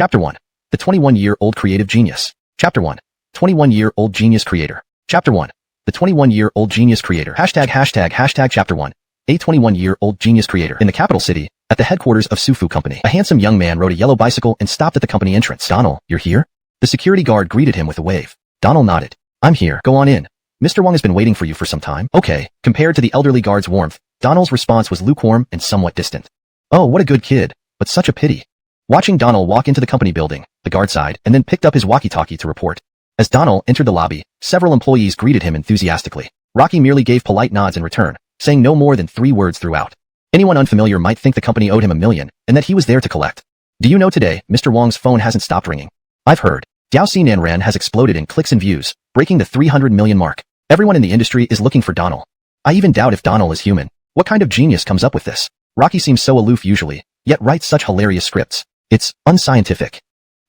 Chapter 1. The 21-year-old creative genius. Chapter 1. 21-year-old genius creator. Chapter 1. The 21-year-old genius creator. Hashtag Chapter 1. A 21-year-old genius creator. In the capital city, at the headquarters of Sufu Company, a handsome young man rode a yellow bicycle and stopped at the company entrance. Donald, you're here? The security guard greeted him with a wave. Donald nodded. I'm here. Go on in. Mr. Wong has been waiting for you for some time. Okay. Compared to the elderly guard's warmth, Donald's response was lukewarm and somewhat distant. Oh, what a good kid, but such a pity. Watching Donald walk into the company building, the guard sighed and then picked up his walkie-talkie to report. As Donald entered the lobby, several employees greeted him enthusiastically. Rocky merely gave polite nods in return, saying no more than 3 words throughout. Anyone unfamiliar might think the company owed him $1 million, and that he was there to collect. Do you know today, Mr. Wong's phone hasn't stopped ringing? I've heard. Diaoxi Nanran has exploded in clicks and views, breaking the 300 million mark. Everyone in the industry is looking for Donald. I even doubt if Donald is human. What kind of genius comes up with this? Rocky seems so aloof usually, yet writes such hilarious scripts. It's unscientific.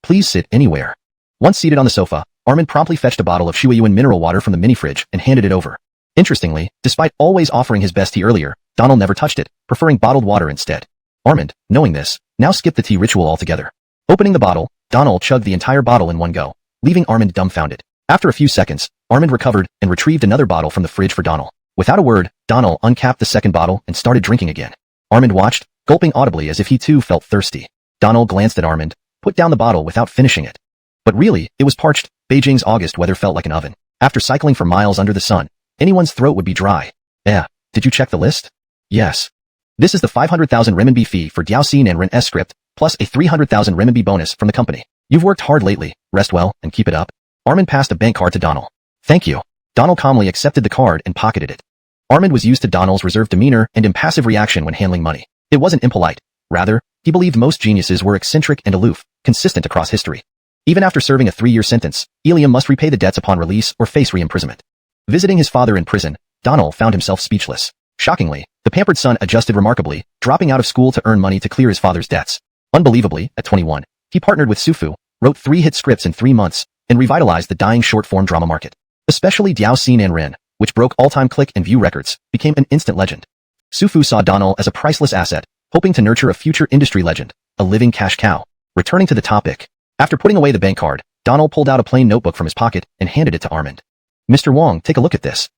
Please sit anywhere. Once seated on the sofa, Armin promptly fetched a bottle of Shuiyuan mineral water from the mini-fridge and handed it over. Interestingly, despite always offering his best tea earlier, Donald never touched it, preferring bottled water instead. Armand, knowing this, now skipped the tea ritual altogether. Opening the bottle, Donald chugged the entire bottle in one go, leaving Armand dumbfounded. After a few seconds, Armand recovered and retrieved another bottle from the fridge for Donald. Without a word, Donald uncapped the second bottle and started drinking again. Armand watched, gulping audibly as if he too felt thirsty. Donald glanced at Armand, put down the bottle without finishing it. But really, it was parched. Beijing's August weather felt like an oven. After cycling for miles under the sun, anyone's throat would be dry. Did you check the list? Yes. This is the 500,000 renminbi fee for Diaoxi Nanran S script, plus a 300,000 renminbi bonus from the company. You've worked hard lately, rest well, and keep it up. Armand passed a bank card to Donald. Thank you. Donald calmly accepted the card and pocketed it. Armand was used to Donald's reserved demeanor and impassive reaction when handling money. It wasn't impolite. Rather, he believed most geniuses were eccentric and aloof, consistent across history. Even after serving a 3-year sentence, Ilium must repay the debts upon release or face re-imprisonment. Visiting his father in prison, Donald found himself speechless. Shockingly, the pampered son adjusted remarkably, dropping out of school to earn money to clear his father's debts. Unbelievably, at 21, he partnered with Sufu, wrote 3 hit scripts in 3 months, and revitalized the dying short-form drama market. Especially Diaoxi Nanran, which broke all-time click and view records, became an instant legend. Sufu saw Donald as a priceless asset, hoping to nurture a future industry legend, a living cash cow. Returning to the topic, after putting away the bank card, Donald pulled out a plain notebook from his pocket and handed it to Armand. Mr. Wong, take a look at this.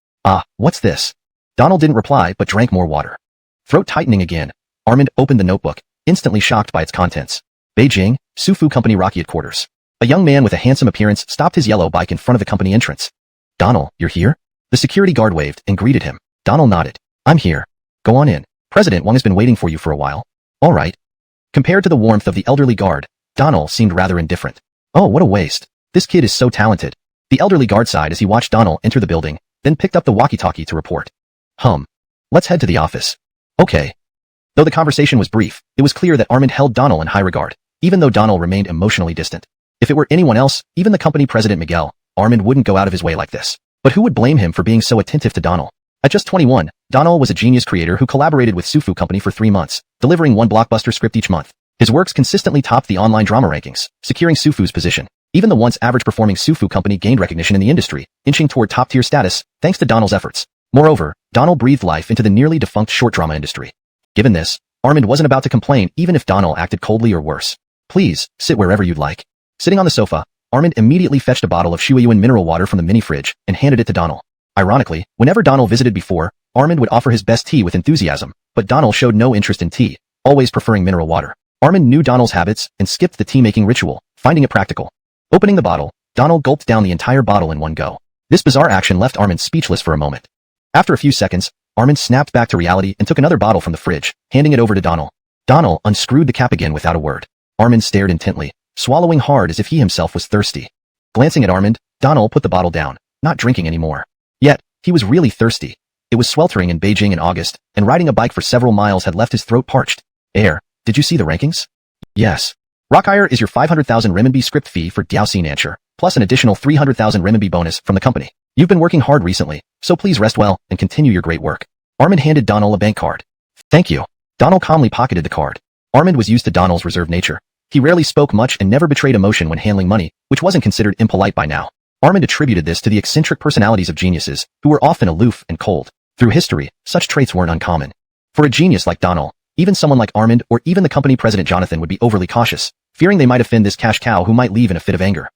What's this? Donald didn't reply but drank more water. Throat tightening again, Armand opened the notebook, instantly shocked by its contents. Beijing, Sufu Company Rocky Headquarters. A young man with a handsome appearance stopped his yellow bike in front of the company entrance. Donald, you're here? The security guard waved and greeted him. Donald nodded. I'm here. Go on in. President Wong has been waiting for you for a while. All right. Compared to the warmth of the elderly guard, Donald seemed rather indifferent. Oh, what a waste. This kid is so talented. The elderly guard sighed as he watched Donald enter the building, then picked up the walkie-talkie to report. Let's head to the office. Okay. Though the conversation was brief, it was clear that Armand held Donald in high regard, even though Donald remained emotionally distant. If it were anyone else, even the company president Miguel, Armand wouldn't go out of his way like this. But who would blame him for being so attentive to Donald? At just 21, Donald was a genius creator who collaborated with Sufu Company for 3 months, delivering 1 blockbuster script each month. His works consistently topped the online drama rankings, securing Sufu's position. Even the once average-performing Sufu Company gained recognition in the industry, inching toward top-tier status, thanks to Donald's efforts. Moreover, Donald breathed life into the nearly defunct short drama industry. Given this, Armand wasn't about to complain even if Donald acted coldly or worse. Please, sit wherever you'd like. Sitting on the sofa, Armand immediately fetched a bottle of Shuiyuan mineral water from the mini-fridge and handed it to Donald. Ironically, whenever Donald visited before, Armand would offer his best tea with enthusiasm, but Donald showed no interest in tea, always preferring mineral water. Armand knew Donald's habits and skipped the tea-making ritual, finding it practical. Opening the bottle, Donald gulped down the entire bottle in one go. This bizarre action left Armand speechless for a moment. After a few seconds, Armand snapped back to reality and took another bottle from the fridge, handing it over to Donald. Donald unscrewed the cap again without a word. Armand stared intently, swallowing hard as if he himself was thirsty. Glancing at Armand, Donald put the bottle down, not drinking anymore. Yet, he was really thirsty. It was sweltering in Beijing in August, and riding a bike for several miles had left his throat parched. Did you see the rankings? Yes. Rockhire is your 500,000 renminbi script fee for Diaoxi Nanran, plus an additional 300,000 renminbi bonus from the company. You've been working hard recently, so please rest well and continue your great work. Armand handed Donald a bank card. Thank you. Donald calmly pocketed the card. Armand was used to Donald's reserved nature. He rarely spoke much and never betrayed emotion when handling money, which wasn't considered impolite by now. Armand attributed this to the eccentric personalities of geniuses, who were often aloof and cold. Through history, such traits weren't uncommon. For a genius like Donald, even someone like Armand or even the company president Jonathan would be overly cautious, fearing they might offend this cash cow who might leave in a fit of anger.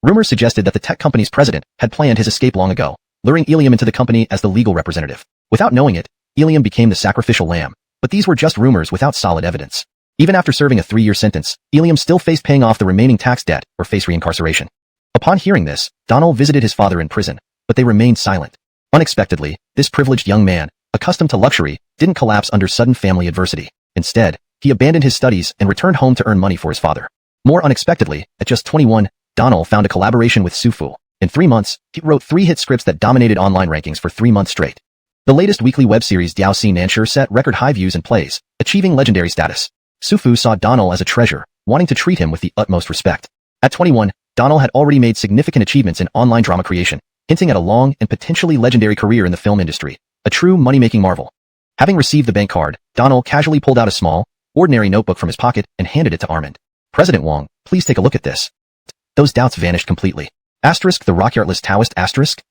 Rumors suggested that the tech company's president had planned his escape long ago, luring Ilium into the company as the legal representative. Without knowing it, Ilium became the sacrificial lamb, but these were just rumors without solid evidence. Even after serving a 3-year sentence, Ilium still faced paying off the remaining tax debt or face reincarceration. Upon hearing this, Donald visited his father in prison, but they remained silent. Unexpectedly, this privileged young man, accustomed to luxury, didn't collapse under sudden family adversity. Instead, he abandoned his studies and returned home to earn money for his father. More unexpectedly, at just 21, Donald found a collaboration with Sufu. In 3 months, he wrote 3 hit scripts that dominated online rankings for 3 months straight. The latest weekly web series Diao Si Nanshur set record-high views and plays, achieving legendary status. Sufu saw Donald as a treasure, wanting to treat him with the utmost respect. At 21, Donald had already made significant achievements in online drama creation, hinting at a long and potentially legendary career in the film industry, a true money-making marvel. Having received the bank card, Donald casually pulled out a small, ordinary notebook from his pocket and handed it to Armand. "President Wong, please take a look at this." Those doubts vanished completely. Asterisk the Rockyartless Taoist asterisk?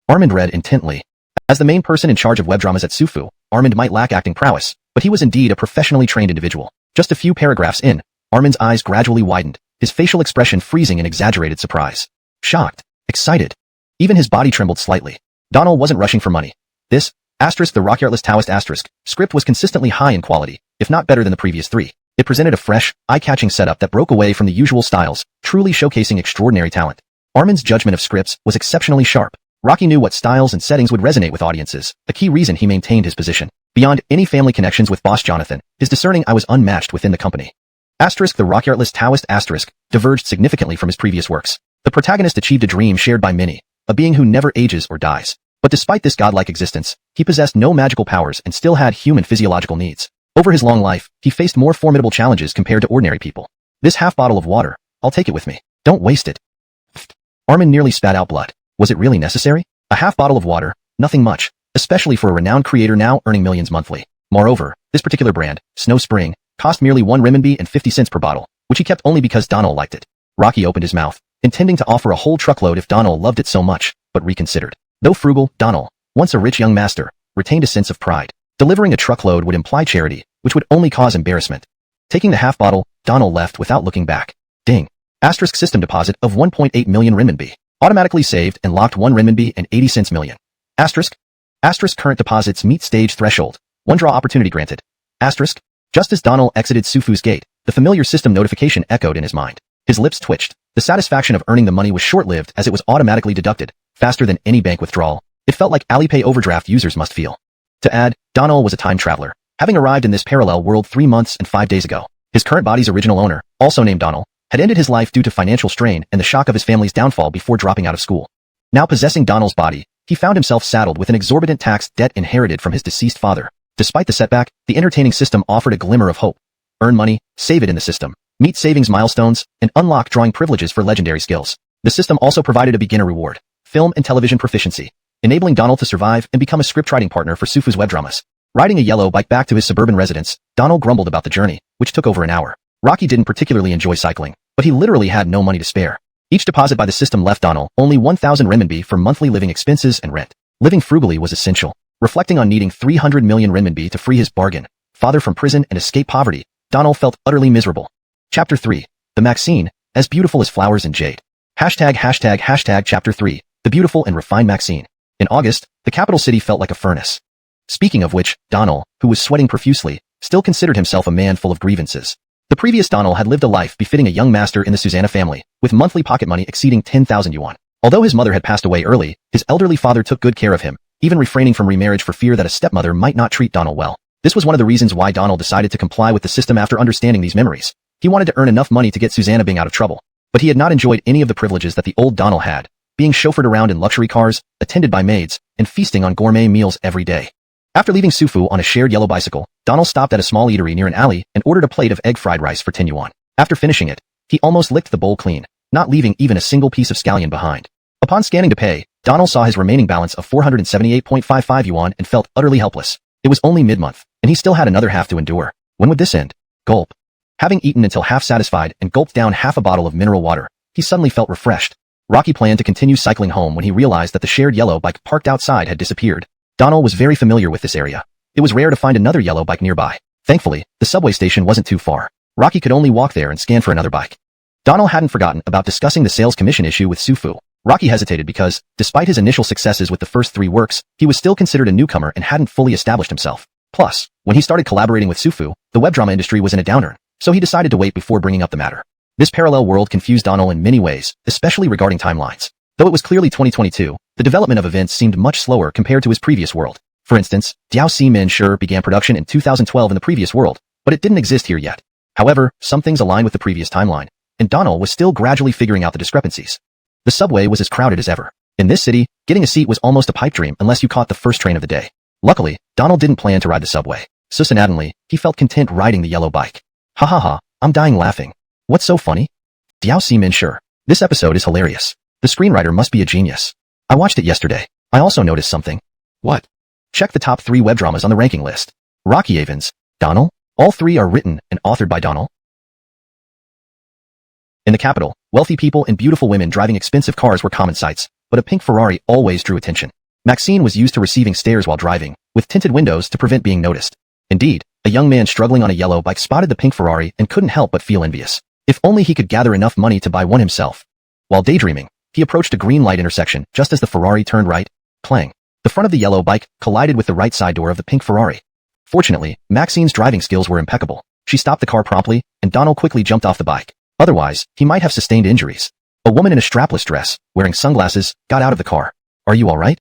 Armand read intently. As the main person in charge of web dramas at Sufu, Armand might lack acting prowess, but he was indeed a professionally trained individual. Just a few paragraphs in, Armand's eyes gradually widened, his facial expression freezing in exaggerated surprise. Shocked, excited. Even his body trembled slightly. Donald wasn't rushing for money. This, asterisk the Rockyartless Taoist asterisk, script was consistently high in quality, if not better than the previous 3. It presented a fresh, eye-catching setup that broke away from the usual styles, truly showcasing extraordinary talent. Armand's judgment of scripts was exceptionally sharp. Rocky knew what styles and settings would resonate with audiences, a key reason he maintained his position. Beyond any family connections with boss Jonathan, his discerning eye was unmatched within the company. Asterisk the Rockyartless Taoist asterisk diverged significantly from his previous works. The protagonist achieved a dream shared by many, a being who never ages or dies. But despite this godlike existence, he possessed no magical powers and still had human physiological needs. Over his long life, he faced more formidable challenges compared to ordinary people. "This half bottle of water, I'll take it with me. Don't waste it." Armand nearly spat out blood. Was it really necessary? A half bottle of water, nothing much, especially for a renowned creator now earning millions monthly. Moreover, this particular brand, Snow Spring, cost merely 1 renminbi and 50 cents per bottle, which he kept only because Donald liked it. Rocky opened his mouth, intending to offer a whole truckload if Donald loved it so much, but reconsidered. Though frugal, Donald, once a rich young master, retained a sense of pride. Delivering a truckload would imply charity, which would only cause embarrassment. Taking the half bottle, Donald left without looking back. Ding. Asterisk system deposit of 1.8 million renminbi. Automatically saved and locked 1 renminbi and 80 cents million. Asterisk. Asterisk current deposits meet stage threshold. 1 draw opportunity granted. Asterisk. Just as Donald exited Sufu's gate, the familiar system notification echoed in his mind. His lips twitched. The satisfaction of earning the money was short-lived as it was automatically deducted, faster than any bank withdrawal. It felt like Alipay overdraft users must feel. To add, Donald was a time traveler, having arrived in this parallel world 3 months and 5 days ago. His current body's original owner, also named Donald, had ended his life due to financial strain and the shock of his family's downfall before dropping out of school. Now possessing Donald's body, he found himself saddled with an exorbitant tax debt inherited from his deceased father. Despite the setback, the entertaining system offered a glimmer of hope. Earn money, save it in the system, meet savings milestones, and unlock drawing privileges for legendary skills. The system also provided a beginner reward, film and television proficiency, enabling Donald to survive and become a scriptwriting partner for Sufu's web dramas. Riding a yellow bike back to his suburban residence, Donald grumbled about the journey, which took over an hour. Rocky didn't particularly enjoy cycling, but he literally had no money to spare. Each deposit by the system left Donald only 1,000 renminbi for monthly living expenses and rent. Living frugally was essential. Reflecting on needing 300 million renminbi to free his bargain, father from prison and escape poverty, Donald felt utterly miserable. Chapter 3. The Maxine, as beautiful as flowers and jade. Hashtag Chapter 3. The beautiful and refined Maxine. In August, the capital city felt like a furnace. Speaking of which, Donald, who was sweating profusely, still considered himself a man full of grievances. The previous Donald had lived a life befitting a young master in the Susanna family, with monthly pocket money exceeding 10,000 yuan. Although his mother had passed away early, his elderly father took good care of him, even refraining from remarriage for fear that a stepmother might not treat Donald well. This was one of the reasons why Donald decided to comply with the system after understanding these memories. He wanted to earn enough money to get Susanna Bing out of trouble. But he had not enjoyed any of the privileges that the old Donald had, being chauffeured around in luxury cars, attended by maids, and feasting on gourmet meals every day. After leaving Sufu on a shared yellow bicycle, Donald stopped at a small eatery near an alley and ordered a plate of egg fried rice for 10 yuan. After finishing it, he almost licked the bowl clean, not leaving even a single piece of scallion behind. Upon scanning to pay, Donald saw his remaining balance of 478.55 yuan and felt utterly helpless. It was only mid-month, and he still had another half to endure. When would this end? Gulp. Having eaten until half satisfied and gulped down half a bottle of mineral water, he suddenly felt refreshed. Rocky planned to continue cycling home when he realized that the shared yellow bike parked outside had disappeared. Donald was very familiar with this area. It was rare to find another yellow bike nearby. Thankfully, the subway station wasn't too far. Rocky could only walk there and scan for another bike. Donald hadn't forgotten about discussing the sales commission issue with Sufu. Rocky hesitated because, despite his initial successes with the first 3 works, he was still considered a newcomer and hadn't fully established himself. Plus, when he started collaborating with Sufu, the web drama industry was in a downturn, so he decided to wait before bringing up the matter. This parallel world confused Donald in many ways, especially regarding timelines. Though it was clearly 2022, the development of events seemed much slower compared to his previous world. For instance, Diao Si Min sure began production in 2012 in the previous world, but it didn't exist here yet. However, some things aligned with the previous timeline, and Donald was still gradually figuring out the discrepancies. The subway was as crowded as ever. In this city, getting a seat was almost a pipe dream unless you caught the first train of the day. Luckily, Donald didn't plan to ride the subway. Susanately, he felt content riding the yellow bike. Ha ha ha, I'm dying laughing. What's so funny? Diao Si Min sure. This episode is hilarious. The screenwriter must be a genius. I watched it yesterday. I also noticed something. What? Check the top 3 web dramas on the ranking list. Rocky Avens, Donald. All 3 are written and authored by Donald. In the capital, wealthy people and beautiful women driving expensive cars were common sights, but a pink Ferrari always drew attention. Maxine was used to receiving stares while driving, with tinted windows to prevent being noticed. Indeed, a young man struggling on a yellow bike spotted the pink Ferrari and couldn't help but feel envious. If only he could gather enough money to buy one himself. While daydreaming, he approached a green light intersection just as the Ferrari turned right. Clang. The front of the yellow bike collided with the right side door of the pink Ferrari. Fortunately, Maxine's driving skills were impeccable. She stopped the car promptly, and Donald quickly jumped off the bike. Otherwise, he might have sustained injuries. A woman in a strapless dress, wearing sunglasses, got out of the car. Are you alright?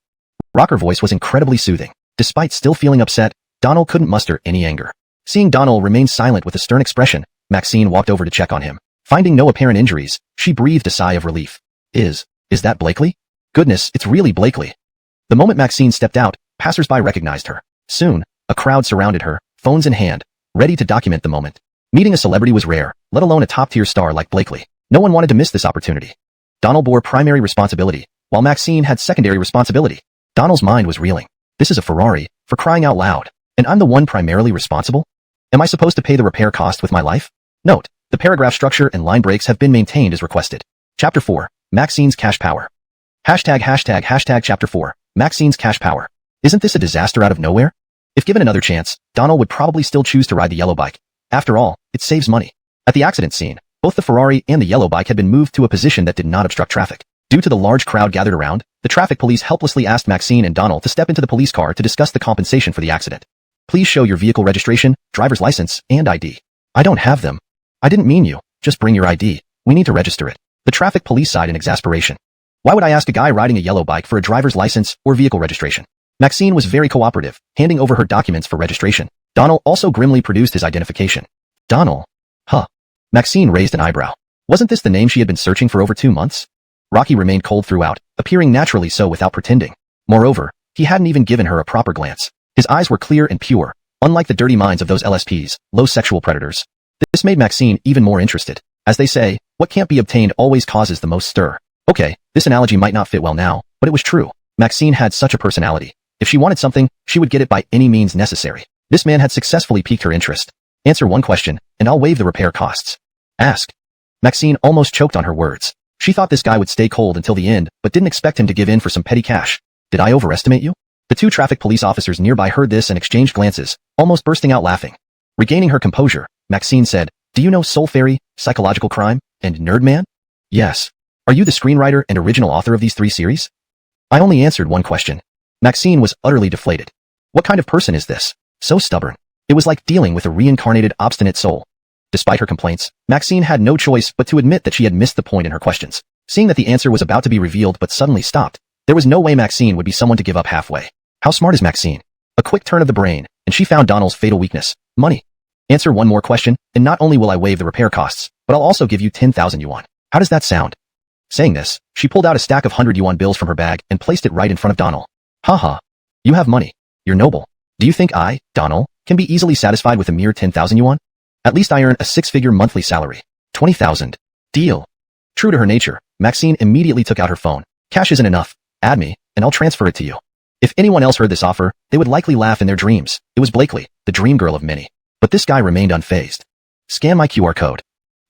Her voice was incredibly soothing. Despite still feeling upset, Donald couldn't muster any anger. Seeing Donald remain silent with a stern expression, Maxine walked over to check on him. Finding no apparent injuries, she breathed a sigh of relief. Is that Blakely? Goodness, it's really Blakely. The moment Maxine stepped out, passersby recognized her. Soon, a crowd surrounded her, phones in hand, ready to document the moment. Meeting a celebrity was rare, let alone a top-tier star like Blakely. No one wanted to miss this opportunity. Donald bore primary responsibility, while Maxine had secondary responsibility. Donald's mind was reeling. This is a Ferrari, for crying out loud, and I'm the one primarily responsible? Am I supposed to pay the repair cost with my life? Note, the paragraph structure and line breaks have been maintained as requested. Chapter 4, Maxine's Cash Power. Hashtag Chapter 4, Maxine's Cash Power. Isn't this a disaster out of nowhere? If given another chance, Donald would probably still choose to ride the yellow bike. After all, it saves money. At the accident scene, both the Ferrari and the yellow bike had been moved to a position that did not obstruct traffic. Due to the large crowd gathered around, the traffic police helplessly asked Maxine and Donald to step into the police car to discuss the compensation for the accident. Please show your vehicle registration, driver's license, and ID. I don't have them. I didn't mean you. Just bring your ID. We need to register it. The traffic police sighed in exasperation. Why would I ask a guy riding a yellow bike for a driver's license or vehicle registration? Maxine was very cooperative, handing over her documents for registration. Donald also grimly produced his identification. Donald? Huh. Maxine raised an eyebrow. Wasn't this the name she had been searching for over 2 months? Rocky remained cold throughout, appearing naturally so without pretending. Moreover, he hadn't even given her a proper glance. His eyes were clear and pure, unlike the dirty minds of those LSPs, low sexual predators. This made Maxine even more interested. As they say, what can't be obtained always causes the most stir. Okay, this analogy might not fit well now, but it was true. Maxine had such a personality. If she wanted something, she would get it by any means necessary. This man had successfully piqued her interest. Answer one question, and I'll waive the repair costs. Ask. Maxine almost choked on her words. She thought this guy would stay cold until the end, but didn't expect him to give in for some petty cash. Did I overestimate you? The 2 traffic police officers nearby heard this and exchanged glances, almost bursting out laughing. Regaining her composure, Maxine said, Do you know Soul Fairy, Psychological Crime, and Nerd Man? Yes. Are you the screenwriter and original author of these 3 series? I only answered one question. Maxine was utterly deflated. What kind of person is this? So stubborn. It was like dealing with a reincarnated, obstinate soul. Despite her complaints, Maxine had no choice but to admit that she had missed the point in her questions. Seeing that the answer was about to be revealed but suddenly stopped, there was no way Maxine would be someone to give up halfway. How smart is Maxine? A quick turn of the brain, and she found Donald's fatal weakness, money. Answer one more question, and not only will I waive the repair costs, but I'll also give you 10,000 yuan. How does that sound? Saying this, she pulled out a stack of 100 yuan bills from her bag and placed it right in front of Donald. Haha. You have money. You're noble. Do you think I, Donald, can be easily satisfied with a mere 10,000 yuan? At least I earn a 6-figure monthly salary. 20,000. Deal. True to her nature, Maxine immediately took out her phone. Cash isn't enough. Add me, and I'll transfer it to you. If anyone else heard this offer, they would likely laugh in their dreams. It was Blakely, the dream girl of many. But this guy remained unfazed. Scan my QR code.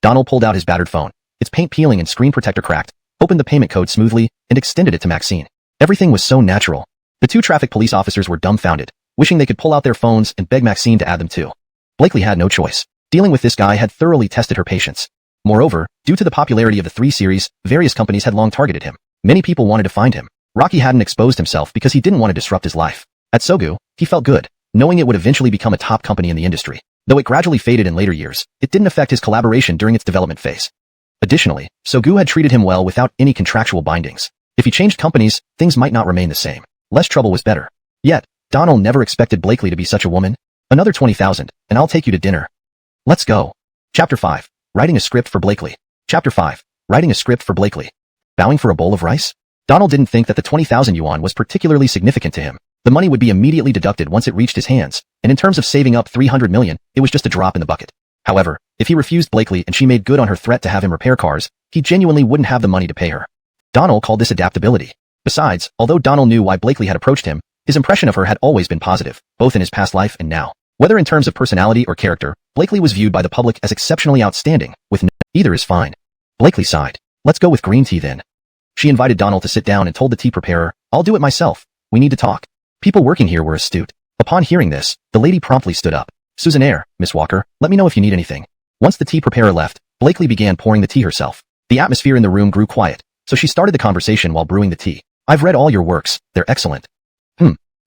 Donald pulled out his battered phone. Its paint peeling and screen protector cracked, opened the payment code smoothly, and extended it to Maxine. Everything was so natural. The 2 traffic police officers were dumbfounded, wishing they could pull out their phones and beg Maxine to add them too. Blakely had no choice. Dealing with this guy had thoroughly tested her patience. Moreover, due to the popularity of the 3 series, various companies had long targeted him. Many people wanted to find him. Rocky hadn't exposed himself because he didn't want to disrupt his life. At Sogu, he felt good, knowing it would eventually become a top company in the industry. Though it gradually faded in later years, it didn't affect his collaboration during its development phase. Additionally, Sogu had treated him well without any contractual bindings. If he changed companies, things might not remain the same. Less trouble was better. Yet, Donald never expected Blakely to be such a woman. Another 20,000, and I'll take you to dinner. Let's go. Chapter 5. Writing a script for Blakely. Chapter 5. Writing a script for Blakely. Bowing for a bowl of rice? Donald didn't think that the 20,000 yuan was particularly significant to him. The money would be immediately deducted once it reached his hands, and in terms of saving up 300 million, it was just a drop in the bucket. However, if he refused Blakely and she made good on her threat to have him repair cars, he genuinely wouldn't have the money to pay her. Donald called this adaptability. Besides, although Donald knew why Blakely had approached him, his impression of her had always been positive, both in his past life and now. Whether in terms of personality or character, Blakely was viewed by the public as exceptionally outstanding, with either is fine. Blakely sighed. Let's go with green tea then. She invited Donald to sit down and told the tea preparer, I'll do it myself. We need to talk. People working here were astute. Upon hearing this, the lady promptly stood up. Susannaire, Miss Walker, let me know if you need anything. Once the tea preparer left, Blakely began pouring the tea herself. The atmosphere in the room grew quiet, so she started the conversation while brewing the tea. I've read all your works, they're excellent.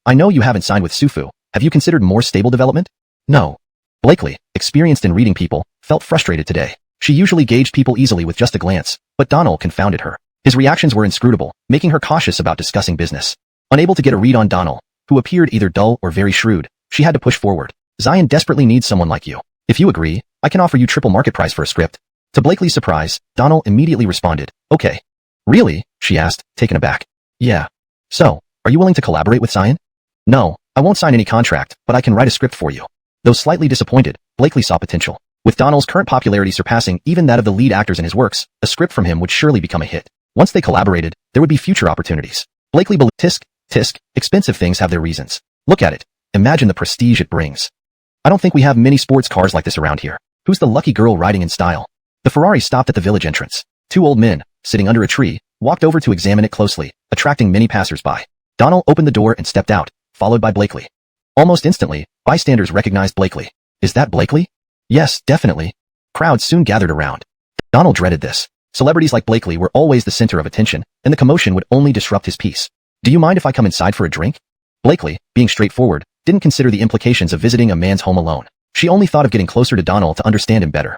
I know you haven't signed with Sufu. Have you considered more stable development? No. Blakely, experienced in reading people, felt frustrated today. She usually gauged people easily with just a glance, but Donald confounded her. His reactions were inscrutable, making her cautious about discussing business. Unable to get a read on Donald, who appeared either dull or very shrewd, she had to push forward. Zion desperately needs someone like you. If you agree, I can offer you triple market price for a script. To Blakely's surprise, Donald immediately responded, okay. Really? She asked, taken aback. Yeah. So, are you willing to collaborate with Zion? No, I won't sign any contract, but I can write a script for you. Though slightly disappointed, Blakely saw potential. With Donald's current popularity surpassing even that of the lead actors in his works, a script from him would surely become a hit. Once they collaborated, there would be future opportunities. Blakely believed, tisk, expensive things have their reasons. Look at it. Imagine the prestige it brings. I don't think we have many sports cars like this around here. Who's the lucky girl riding in style? The Ferrari stopped at the village entrance. 2 old men, sitting under a tree, walked over to examine it closely, attracting many passers-by. Donald opened the door and stepped out, followed by Blakely. Almost instantly, bystanders recognized Blakely. Is that Blakely? Yes, definitely. Crowds soon gathered around. Donald dreaded this. Celebrities like Blakely were always the center of attention, and the commotion would only disrupt his peace. Do you mind if I come inside for a drink? Blakely, being straightforward, didn't consider the implications of visiting a man's home alone. She only thought of getting closer to Donald to understand him better.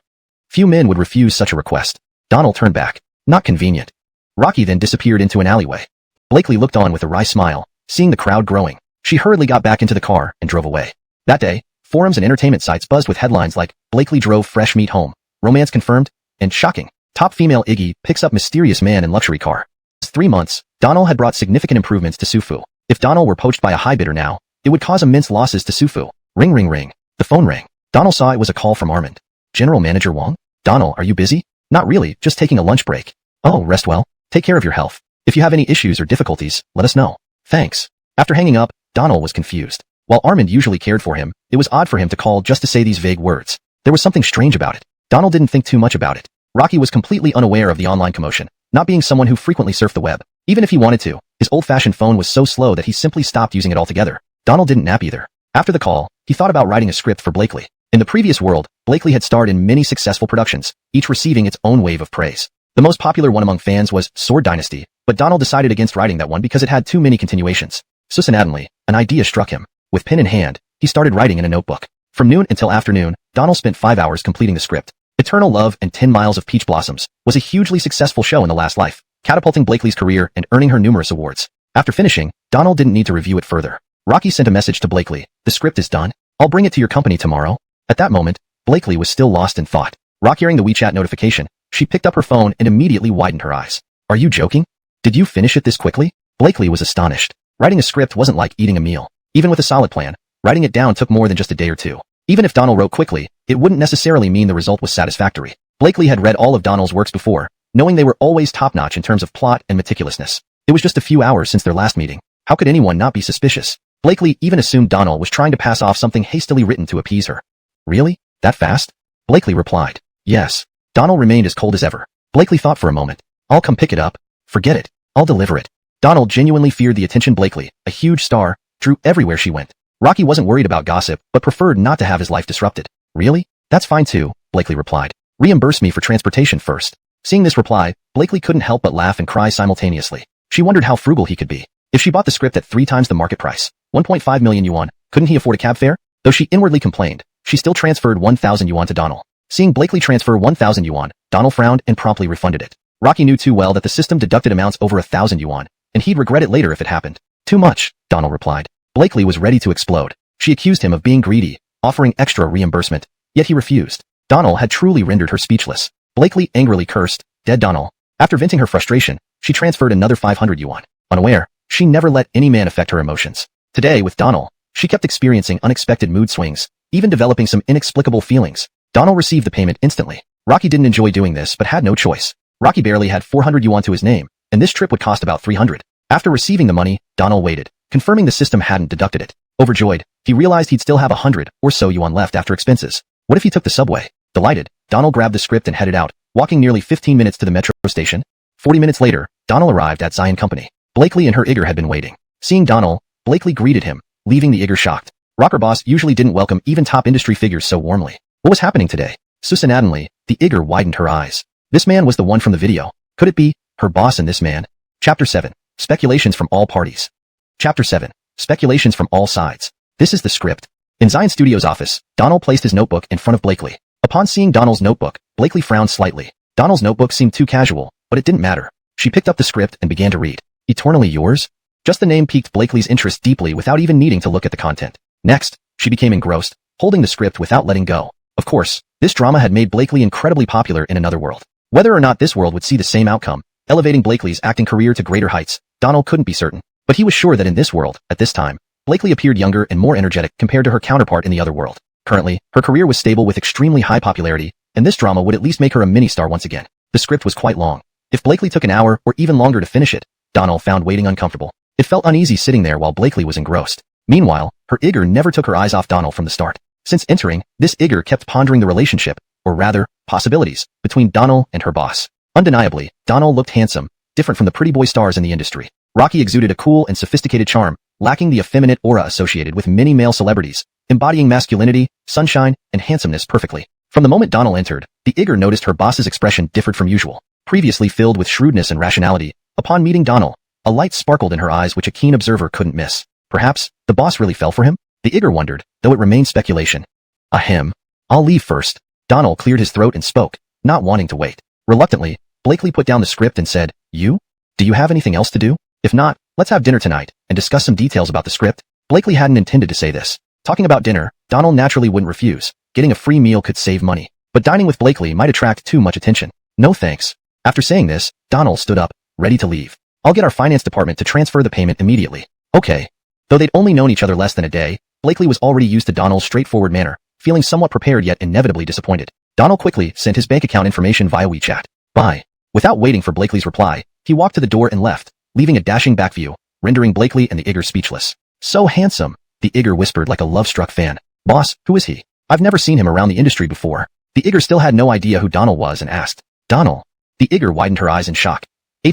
Few men would refuse such a request. Donald turned back. Not convenient. Rocky then disappeared into an alleyway. Blakely looked on with a wry smile, seeing the crowd growing. She hurriedly got back into the car and drove away. That day, forums and entertainment sites buzzed with headlines like, Blakely drove fresh meat home, romance confirmed, and shocking, top female Iggy picks up mysterious man in luxury car. In 3 months, Donald had brought significant improvements to Sufu. If Donald were poached by a high bidder now, it would cause immense losses to Sufu. Ring ring ring. The phone rang. Donald saw it was a call from Armand. General Manager Wang? Donald, are you busy? Not really, just taking a lunch break. Oh, rest well. Take care of your health. If you have any issues or difficulties, let us know. Thanks. After hanging up, Donald was confused. While Armand usually cared for him, it was odd for him to call just to say these vague words. There was something strange about it. Donald didn't think too much about it. Rocky was completely unaware of the online commotion, not being someone who frequently surfed the web. Even if he wanted to, his old-fashioned phone was so slow that he simply stopped using it altogether. Donald didn't nap either. After the call, he thought about writing a script for Blakely. In the previous world, Blakely had starred in many successful productions, each receiving its own wave of praise. The most popular one among fans was Sword Dynasty, but Donald decided against writing that one because it had too many continuations. Suddenly, an idea struck him. With pen in hand, he started writing in a notebook. From noon until afternoon, Donald spent 5 hours completing the script. Eternal Love and 10 Miles of Peach Blossoms was a hugely successful show in the last life, catapulting Blakely's career and earning her numerous awards. After finishing, Donald didn't need to review it further. Rocky sent a message to Blakely. The script is done. I'll bring it to your company tomorrow. At that moment, Blakely was still lost in thought. Rocky hearing the WeChat notification, she picked up her phone and immediately widened her eyes. Are you joking? Did you finish it this quickly? Blakely was astonished. Writing a script wasn't like eating a meal. Even with a solid plan, writing it down took more than just a day or two. Even if Donald wrote quickly, it wouldn't necessarily mean the result was satisfactory. Blakely had read all of Donald's works before, knowing they were always top-notch in terms of plot and meticulousness. It was just a few hours since their last meeting. How could anyone not be suspicious? Blakely even assumed Donald was trying to pass off something hastily written to appease her. Really? That fast? Blakely replied. Yes. Donald remained as cold as ever. Blakely thought for a moment. I'll come pick it up. Forget it. I'll deliver it. Donald genuinely feared the attention Blakely, a huge star, drew everywhere she went. Rocky wasn't worried about gossip, but preferred not to have his life disrupted. Really? That's fine too, Blakely replied. Reimburse me for transportation first. Seeing this reply, Blakely couldn't help but laugh and cry simultaneously. She wondered how frugal he could be. If she bought the script at 3 times the market price, 1.5 million yuan, couldn't he afford a cab fare? Though she inwardly complained, she still transferred 1,000 yuan to Donald. Seeing Blakely transfer 1,000 yuan, Donald frowned and promptly refunded it. Rocky knew too well that the system deducted amounts over 1,000 yuan, and he'd regret it later if it happened. Too much, Donald replied. Blakely was ready to explode. She accused him of being greedy, offering extra reimbursement, yet he refused. Donald had truly rendered her speechless. Blakely angrily cursed, "Dead Donald." After venting her frustration, she transferred another 500 yuan. Unaware, she never let any man affect her emotions. Today, with Donald, she kept experiencing unexpected mood swings, even developing some inexplicable feelings. Donald received the payment instantly. Rocky didn't enjoy doing this but had no choice. Rocky barely had 400 yuan to his name, and this trip would cost about 300. After receiving the money, Donald waited, confirming the system hadn't deducted it. Overjoyed, he realized he'd still have 100 or so yuan left after expenses. What if he took the subway? Delighted, Donald grabbed the script and headed out, walking nearly 15 minutes to the metro station. 40 minutes later, Donald arrived at Zion Company. Blakely and her Igor had been waiting. Seeing Donald, Blakely greeted him, leaving the Igor shocked. Rocker boss usually didn't welcome even top industry figures so warmly. What was happening today? Susannatingly, the Igor widened her eyes. This man was the one from the video. Could it be her boss and this man? Chapter 7. Speculations from all parties. Chapter 7. Speculations from all sides. This is the script. In Zion Studios' office, Donald placed his notebook in front of Blakely. Upon seeing Donald's notebook, Blakely frowned slightly. Donald's notebook seemed too casual, but it didn't matter. She picked up the script and began to read. Eternally Yours? Just the name piqued Blakely's interest deeply without even needing to look at the content. Next, she became engrossed, holding the script without letting go. Of course, this drama had made Blakely incredibly popular in another world. Whether or not this world would see the same outcome, elevating Blakely's acting career to greater heights, Donald couldn't be certain. But he was sure that in this world, at this time, Blakely appeared younger and more energetic compared to her counterpart in the other world. Currently, her career was stable with extremely high popularity, and this drama would at least make her a mini-star once again. The script was quite long. If Blakely took an hour or even longer to finish it, Donald found waiting uncomfortable. It felt uneasy sitting there while Blakely was engrossed. Meanwhile, her Igor never took her eyes off Donald from the start. Since entering, this Igor kept pondering the relationship, or rather, possibilities, between Donald and her boss. Undeniably, Donald looked handsome, different from the pretty boy stars in the industry. Rocky exuded a cool and sophisticated charm, lacking the effeminate aura associated with many male celebrities, embodying masculinity, sunshine, and handsomeness perfectly. From the moment Donald entered, the Igor noticed her boss's expression differed from usual. Previously filled with shrewdness and rationality, upon meeting Donald, a light sparkled in her eyes which a keen observer couldn't miss. Perhaps, the boss really fell for him? The Igor wondered, though it remained speculation. Ahem. I'll leave first. Donald cleared his throat and spoke, not wanting to wait. Reluctantly, Blakely put down the script and said, "You? Do you have anything else to do? If not, let's have dinner tonight and discuss some details about the script." Blakely hadn't intended to say this. Talking about dinner, Donald naturally wouldn't refuse. Getting a free meal could save money. But dining with Blakely might attract too much attention. No thanks. After saying this, Donald stood up, ready to leave. I'll get our finance department to transfer the payment immediately. Okay. Though they'd only known each other less than a day, Blakely was already used to Donald's straightforward manner, feeling somewhat prepared yet inevitably disappointed. Donald quickly sent his bank account information via WeChat. Bye. Without waiting for Blakely's reply, he walked to the door and left, leaving a dashing back view, rendering Blakely and the Igor speechless. So handsome, the Igor whispered like a love-struck fan. Boss, who is he? I've never seen him around the industry before. The Igor still had no idea who Donald was and asked, Donald? The Igor widened her eyes in shock.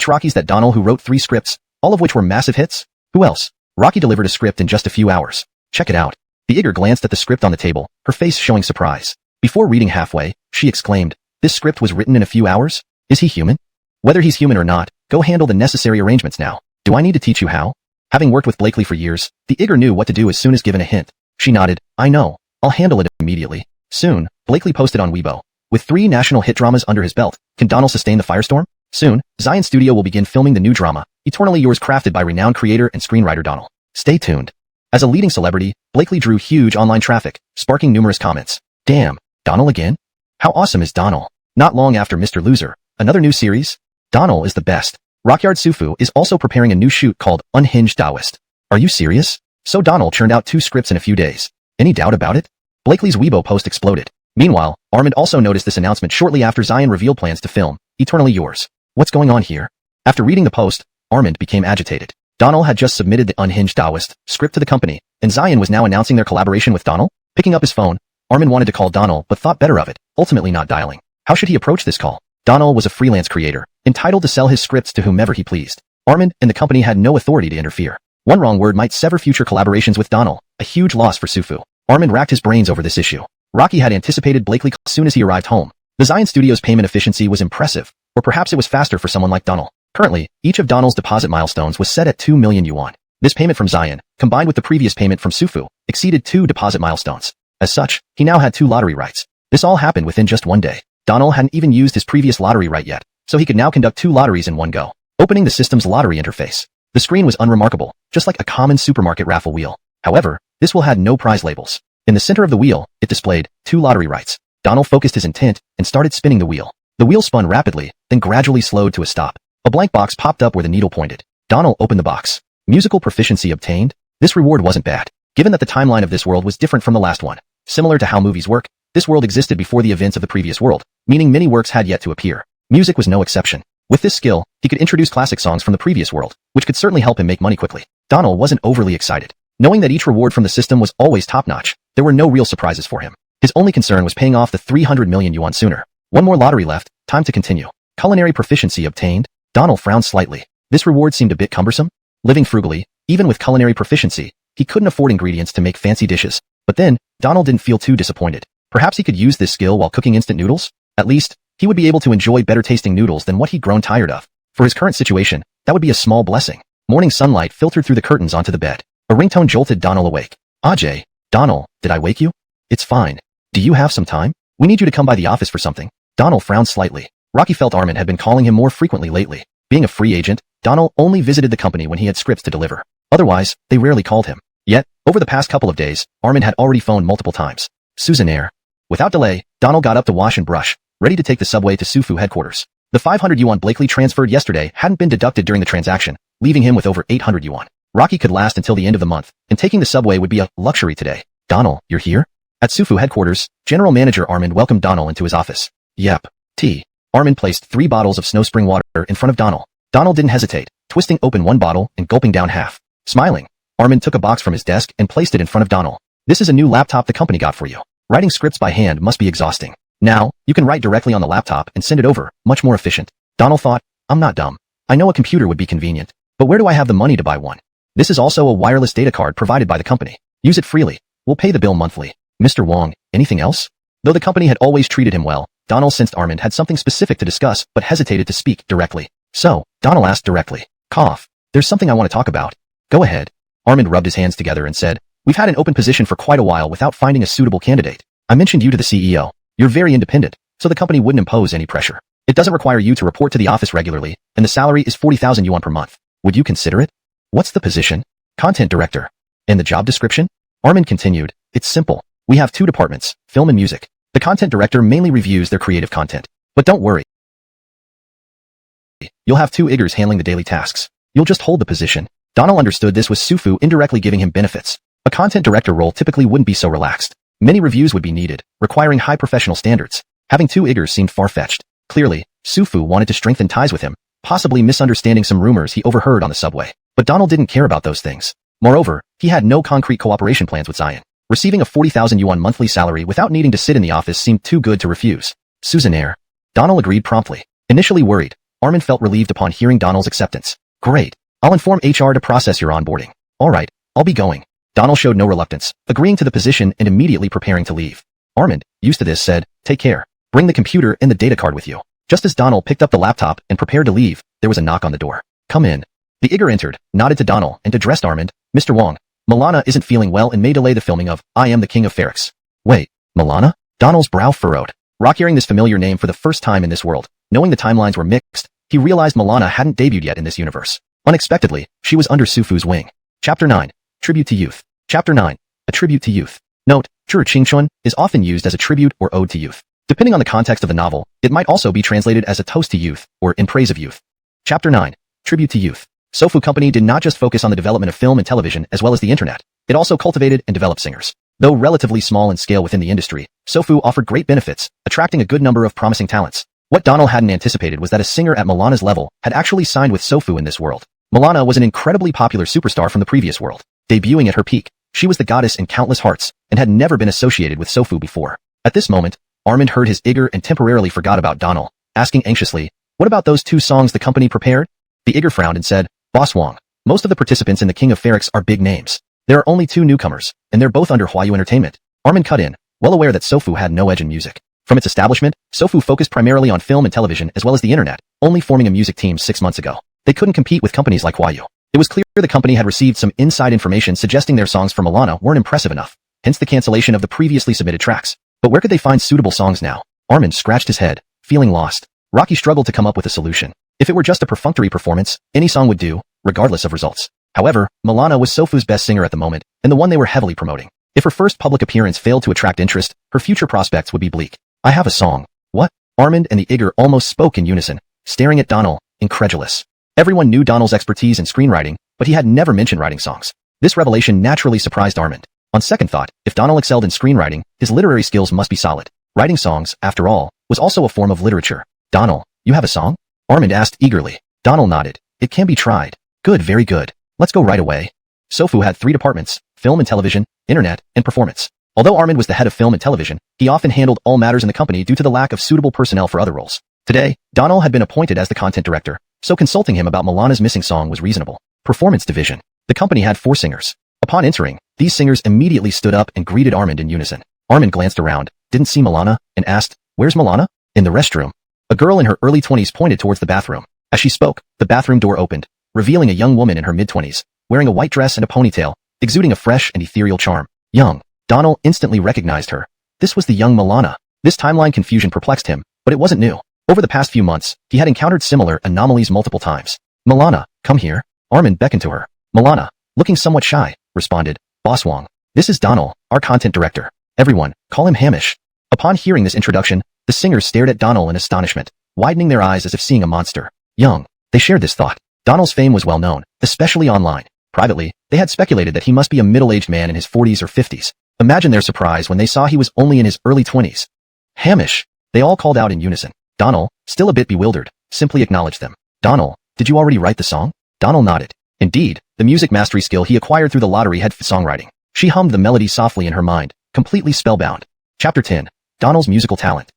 Rocky's that Donald who wrote 3 scripts, all of which were massive hits? Who else? Rocky delivered a script in just a few hours. Check it out. The Igor glanced at the script on the table, her face showing surprise. Before reading halfway, she exclaimed, this script was written in a few hours? Is he human? Whether he's human or not, go handle the necessary arrangements now. Do I need to teach you how? Having worked with Blakely for years, the Igor knew what to do as soon as given a hint. She nodded, I know. I'll handle it immediately. Soon, Blakely posted on Weibo. With 3 national hit dramas under his belt, can Donald sustain the firestorm? Soon, Zion Studio will begin filming the new drama, Eternally Yours, crafted by renowned creator and screenwriter Donald. Stay tuned. As a leading celebrity, Blakely drew huge online traffic, sparking numerous comments. Damn, Donald again? How awesome is Donald? Not long after Mr. Loser, another new series? Donald is the best. Rockyard Sufu is also preparing a new shoot called Unhinged Taoist. Are you serious? So Donald churned out 2 scripts in a few days. Any doubt about it? Blakely's Weibo post exploded. Meanwhile, Armand also noticed this announcement shortly after Zion revealed plans to film Eternally Yours. What's going on here? After reading the post, Armand became agitated. Donald had just submitted the Unhinged Taoist script to the company, and Zion was now announcing their collaboration with Donald? Picking up his phone, Armand wanted to call Donald but thought better of it, ultimately not dialing. How should he approach this call? Donald was a freelance creator, entitled to sell his scripts to whomever he pleased. Armand and the company had no authority to interfere. One wrong word might sever future collaborations with Donald, a huge loss for Sufu. Armand racked his brains over this issue. Rocky had anticipated Blakely as soon as he arrived home. The Zion Studios' payment efficiency was impressive, or perhaps it was faster for someone like Donald. Currently, each of Donald's deposit milestones was set at 2 million yuan. This payment from Zion, combined with the previous payment from Sufu, exceeded 2 deposit milestones. As such, he now had 2 lottery rights. This all happened within just one day. Donald hadn't even used his previous lottery right yet, so he could now conduct 2 lotteries in one go. Opening the system's lottery interface. The screen was unremarkable, just like a common supermarket raffle wheel. However, this wheel had no prize labels. In the center of the wheel, it displayed 2 lottery rights. Donald focused his intent and started spinning the wheel. The wheel spun rapidly, then gradually slowed to a stop. A blank box popped up where the needle pointed. Donald opened the box. Musical proficiency obtained? This reward wasn't bad, given that the timeline of this world was different from the last one. Similar to how movies work, this world existed before the events of the previous world, meaning many works had yet to appear. Music was no exception. With this skill, he could introduce classic songs from the previous world, which could certainly help him make money quickly. Donald wasn't overly excited. Knowing that each reward from the system was always top-notch, there were no real surprises for him. His only concern was paying off the 300 million yuan sooner. One more lottery left, time to continue. Culinary proficiency obtained? Donald frowned slightly. This reward seemed a bit cumbersome. Living frugally, even with culinary proficiency, he couldn't afford ingredients to make fancy dishes. But then, Donald didn't feel too disappointed. Perhaps he could use this skill while cooking instant noodles? At least, he would be able to enjoy better tasting noodles than what he'd grown tired of. For his current situation, that would be a small blessing. Morning sunlight filtered through the curtains onto the bed. A ringtone jolted Donald awake. Ajay. Donald, did I wake you? It's fine. Do you have some time? We need you to come by the office for something. Donald frowned slightly. Rocky felt Armin had been calling him more frequently lately. Being a free agent, Donald only visited the company when he had scripts to deliver. Otherwise, they rarely called him. Yet, over the past couple of days, Armin had already phoned multiple times. Susannaire. Without delay, Donald got up to wash and brush, ready to take the subway to Sufu headquarters. The 500 yuan Blakely transferred yesterday hadn't been deducted during the transaction, leaving him with over 800 yuan. Rocky could last until the end of the month, and taking the subway would be a luxury today. Donald, you're here? At Sufu headquarters, General Manager Armin welcomed Donald into his office. Yep. Tea. Armin placed 3 bottles of snow spring water in front of Donald. Donald didn't hesitate, twisting open one bottle and gulping down half. Smiling, Armin took a box from his desk and placed it in front of Donald. This is a new laptop the company got for you. Writing scripts by hand must be exhausting. Now, you can write directly on the laptop and send it over, much more efficient. Donald thought, I'm not dumb. I know a computer would be convenient, but where do I have the money to buy one? This is also a wireless data card provided by the company. Use it freely. We'll pay the bill monthly. Mr. Wong, anything else? Though the company had always treated him well, Donald sensed Armin had something specific to discuss but hesitated to speak directly. So, Donald asked directly. Cough. There's something I want to talk about. Go ahead. Armin rubbed his hands together and said, We've had an open position for quite a while without finding a suitable candidate. I mentioned you to the CEO. You're very independent, so the company wouldn't impose any pressure. It doesn't require you to report to the office regularly, and the salary is 40,000 yuan per month. Would you consider it? What's the position? Content director. And the job description? Armin continued, It's simple. We have 2 departments, film and music. The content director mainly reviews their creative content. But don't worry. You'll have 2 Igors handling the daily tasks. You'll just hold the position. Donald understood this was Sufu indirectly giving him benefits. A content director role typically wouldn't be so relaxed. Many reviews would be needed, requiring high professional standards. Having 2 Igors seemed far-fetched. Clearly, Sufu wanted to strengthen ties with him, possibly misunderstanding some rumors he overheard on the subway. But Donald didn't care about those things. Moreover, he had no concrete cooperation plans with Zion. Receiving a 40,000 yuan monthly salary without needing to sit in the office seemed too good to refuse. Susannaire. Donald agreed promptly. Initially worried, Armin felt relieved upon hearing Donald's acceptance. Great. I'll inform HR to process your onboarding. Alright, I'll be going. Donald showed no reluctance, agreeing to the position and immediately preparing to leave. Armin, used to this, said, Take care. Bring the computer and the data card with you. Just as Donald picked up the laptop and prepared to leave, there was a knock on the door. Come in. The Igor entered, nodded to Donald, and addressed Armin. Mr. Wong, Milana isn't feeling well and may delay the filming of I Am the King of Ferrex. Wait, Milana? Donald's brow furrowed. Rock hearing this familiar name for the first time in this world, knowing the timelines were mixed, he realized Milana hadn't debuted yet in this universe. Unexpectedly, she was under Sufu's wing. Chapter 9. Tribute to Youth. Chapter 9. A Tribute to Youth. Note, Zhi Qingchun is often used as a tribute or ode to youth. Depending on the context of the novel, it might also be translated as a toast to youth or in praise of youth. Chapter 9. Tribute to Youth. Sofu Company did not just focus on the development of film and television as well as the internet. It also cultivated and developed singers. Though relatively small in scale within the industry, Sofu offered great benefits, attracting a good number of promising talents. What Donald hadn't anticipated was that a singer at Milana's level had actually signed with Sofu in this world. Milana was an incredibly popular superstar from the previous world. Debuting at her peak, she was the goddess in countless hearts and had never been associated with Sofu before. At this moment, Armin heard his Igor and temporarily forgot about Donald, asking anxiously, What about those 2 songs the company prepared? The Igor frowned and said, Boss Wong, most of the participants in the King of Ferrex are big names. There are only 2 newcomers, and they're both under Huayu Entertainment. Armin cut in, well aware that Sofu had no edge in music. From its establishment, Sofu focused primarily on film and television as well as the internet, only forming a music team 6 months ago. They couldn't compete with companies like Huayu. It was clear the company had received some inside information suggesting their songs for Milana weren't impressive enough, hence the cancellation of the previously submitted tracks. But where could they find suitable songs now? Armin scratched his head, feeling lost. Rocky struggled to come up with a solution. If it were just a perfunctory performance, any song would do, regardless of results. However, Milana was Sofu's best singer at the moment, and the one they were heavily promoting. If her first public appearance failed to attract interest, her future prospects would be bleak. I have a song. What? Armand and the Igor almost spoke in unison, staring at Donald, incredulous. Everyone knew Donald's expertise in screenwriting, but he had never mentioned writing songs. This revelation naturally surprised Armand. On second thought, if Donald excelled in screenwriting, his literary skills must be solid. Writing songs, after all, was also a form of literature. Donald, you have a song? Armand asked eagerly. Donald nodded. It can be tried. Good, very good. Let's go right away. Sofu had 3 departments, film and television, internet, and performance. Although Armand was the head of film and television, he often handled all matters in the company due to the lack of suitable personnel for other roles. Today, Donald had been appointed as the content director, so consulting him about Milana's missing song was reasonable. Performance division. The company had 4 singers. Upon entering, these singers immediately stood up and greeted Armand in unison. Armand glanced around, didn't see Milana, and asked, "Where's Milana?" "In the restroom." A girl in her early 20s pointed towards the bathroom. As she spoke, the bathroom door opened, revealing a young woman in her mid-20s, wearing a white dress and a ponytail, exuding a fresh and ethereal charm. Young. Donald instantly recognized her. This was the young Milana. This timeline confusion perplexed him, but it wasn't new. Over the past few months, he had encountered similar anomalies multiple times. "Milana, come here." Armand beckoned to her. Milana, looking somewhat shy, responded, "Boss Wong. This is Donald, our content director. Everyone, call him Hamish." Upon hearing this introduction, the singers stared at Donald in astonishment, widening their eyes as if seeing a monster. Young. They shared this thought. Donald's fame was well known, especially online. Privately, they had speculated that he must be a middle-aged man in his 40s or 50s. Imagine their surprise when they saw he was only in his early 20s. "Hamish!" They all called out in unison. Donald, still a bit bewildered, simply acknowledged them. "Donald, did you already write the song?" Donald nodded. Indeed, the music mastery skill he acquired through the lottery had songwriting. She hummed the melody softly in her mind, completely spellbound. Chapter 10. Donald's musical talent.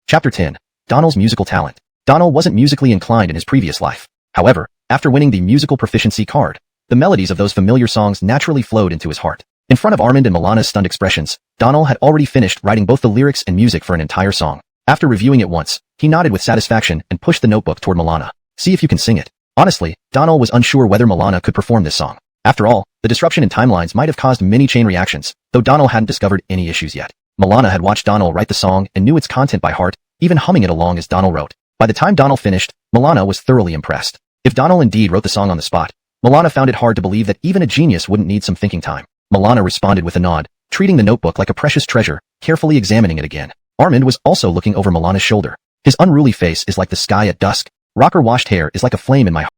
Chapter 10. Donald's musical talent. Donald wasn't musically inclined in his previous life. However, after winning the musical proficiency card, the melodies of those familiar songs naturally flowed into his heart. In front of Armand and Milana's stunned expressions, Donald had already finished writing both the lyrics and music for an entire song. After reviewing it once, he nodded with satisfaction and pushed the notebook toward Milana. "See if you can sing it." Honestly, Donald was unsure whether Milana could perform this song. After all, the disruption in timelines might have caused many chain reactions, though Donald hadn't discovered any issues yet. Milana had watched Donald write the song and knew its content by heart, even humming it along as Donald wrote. By the time Donald finished, Milana was thoroughly impressed. If Donald indeed wrote the song on the spot, Milana found it hard to believe that even a genius wouldn't need some thinking time. Milana responded with a nod, treating the notebook like a precious treasure, carefully examining it again. Armand was also looking over Milana's shoulder. His unruly face is like the sky at dusk. Rocker washed hair is like a flame in my heart.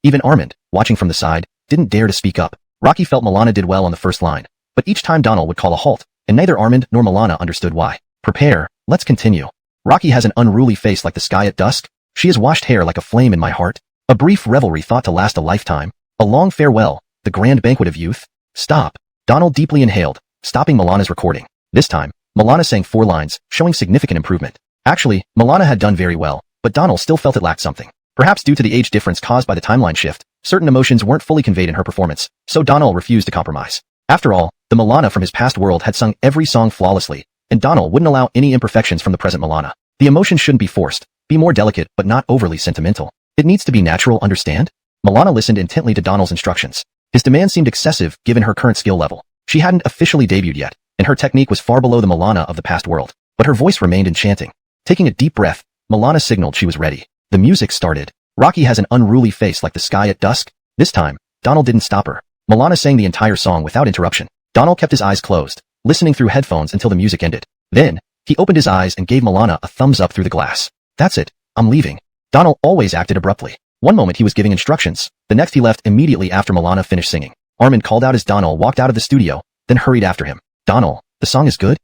Even Armand, watching from the side, didn't dare to speak up. Rocky felt Milana did well on the first line, but each time Donald would call a halt, and neither Armand nor Milana understood why. "Prepare, let's continue." Rocky has an unruly face like the sky at dusk. She has washed hair like a flame in my heart. A brief revelry thought to last a lifetime. A long farewell, the grand banquet of youth. Stop. Donald deeply inhaled, stopping Milana's recording. This time, Milana sang 4 lines, showing significant improvement. Actually, Milana had done very well, but Donald still felt it lacked something. Perhaps due to the age difference caused by the timeline shift, certain emotions weren't fully conveyed in her performance, so Donald refused to compromise. After all, the Milana from his past world had sung every song flawlessly, and Donald wouldn't allow any imperfections from the present Milana. The emotion shouldn't be forced. Be more delicate but not overly sentimental. It needs to be natural, understand? Milana listened intently to Donald's instructions. His demand seemed excessive given her current skill level. She hadn't officially debuted yet, and her technique was far below the Milana of the past world, but her voice remained enchanting. Taking a deep breath, Milana signaled she was ready. The music started. Rocky has an unruly face like the sky at dusk. This time, Donald didn't stop her. Milana sang the entire song without interruption. Donald kept his eyes closed, listening through headphones until the music ended. Then, he opened his eyes and gave Milana a thumbs up through the glass. "That's it. I'm leaving." Donald always acted abruptly. One moment he was giving instructions, the next he left immediately after Milana finished singing. Armand called out as Donald walked out of the studio, then hurried after him. "Donald, the song is good?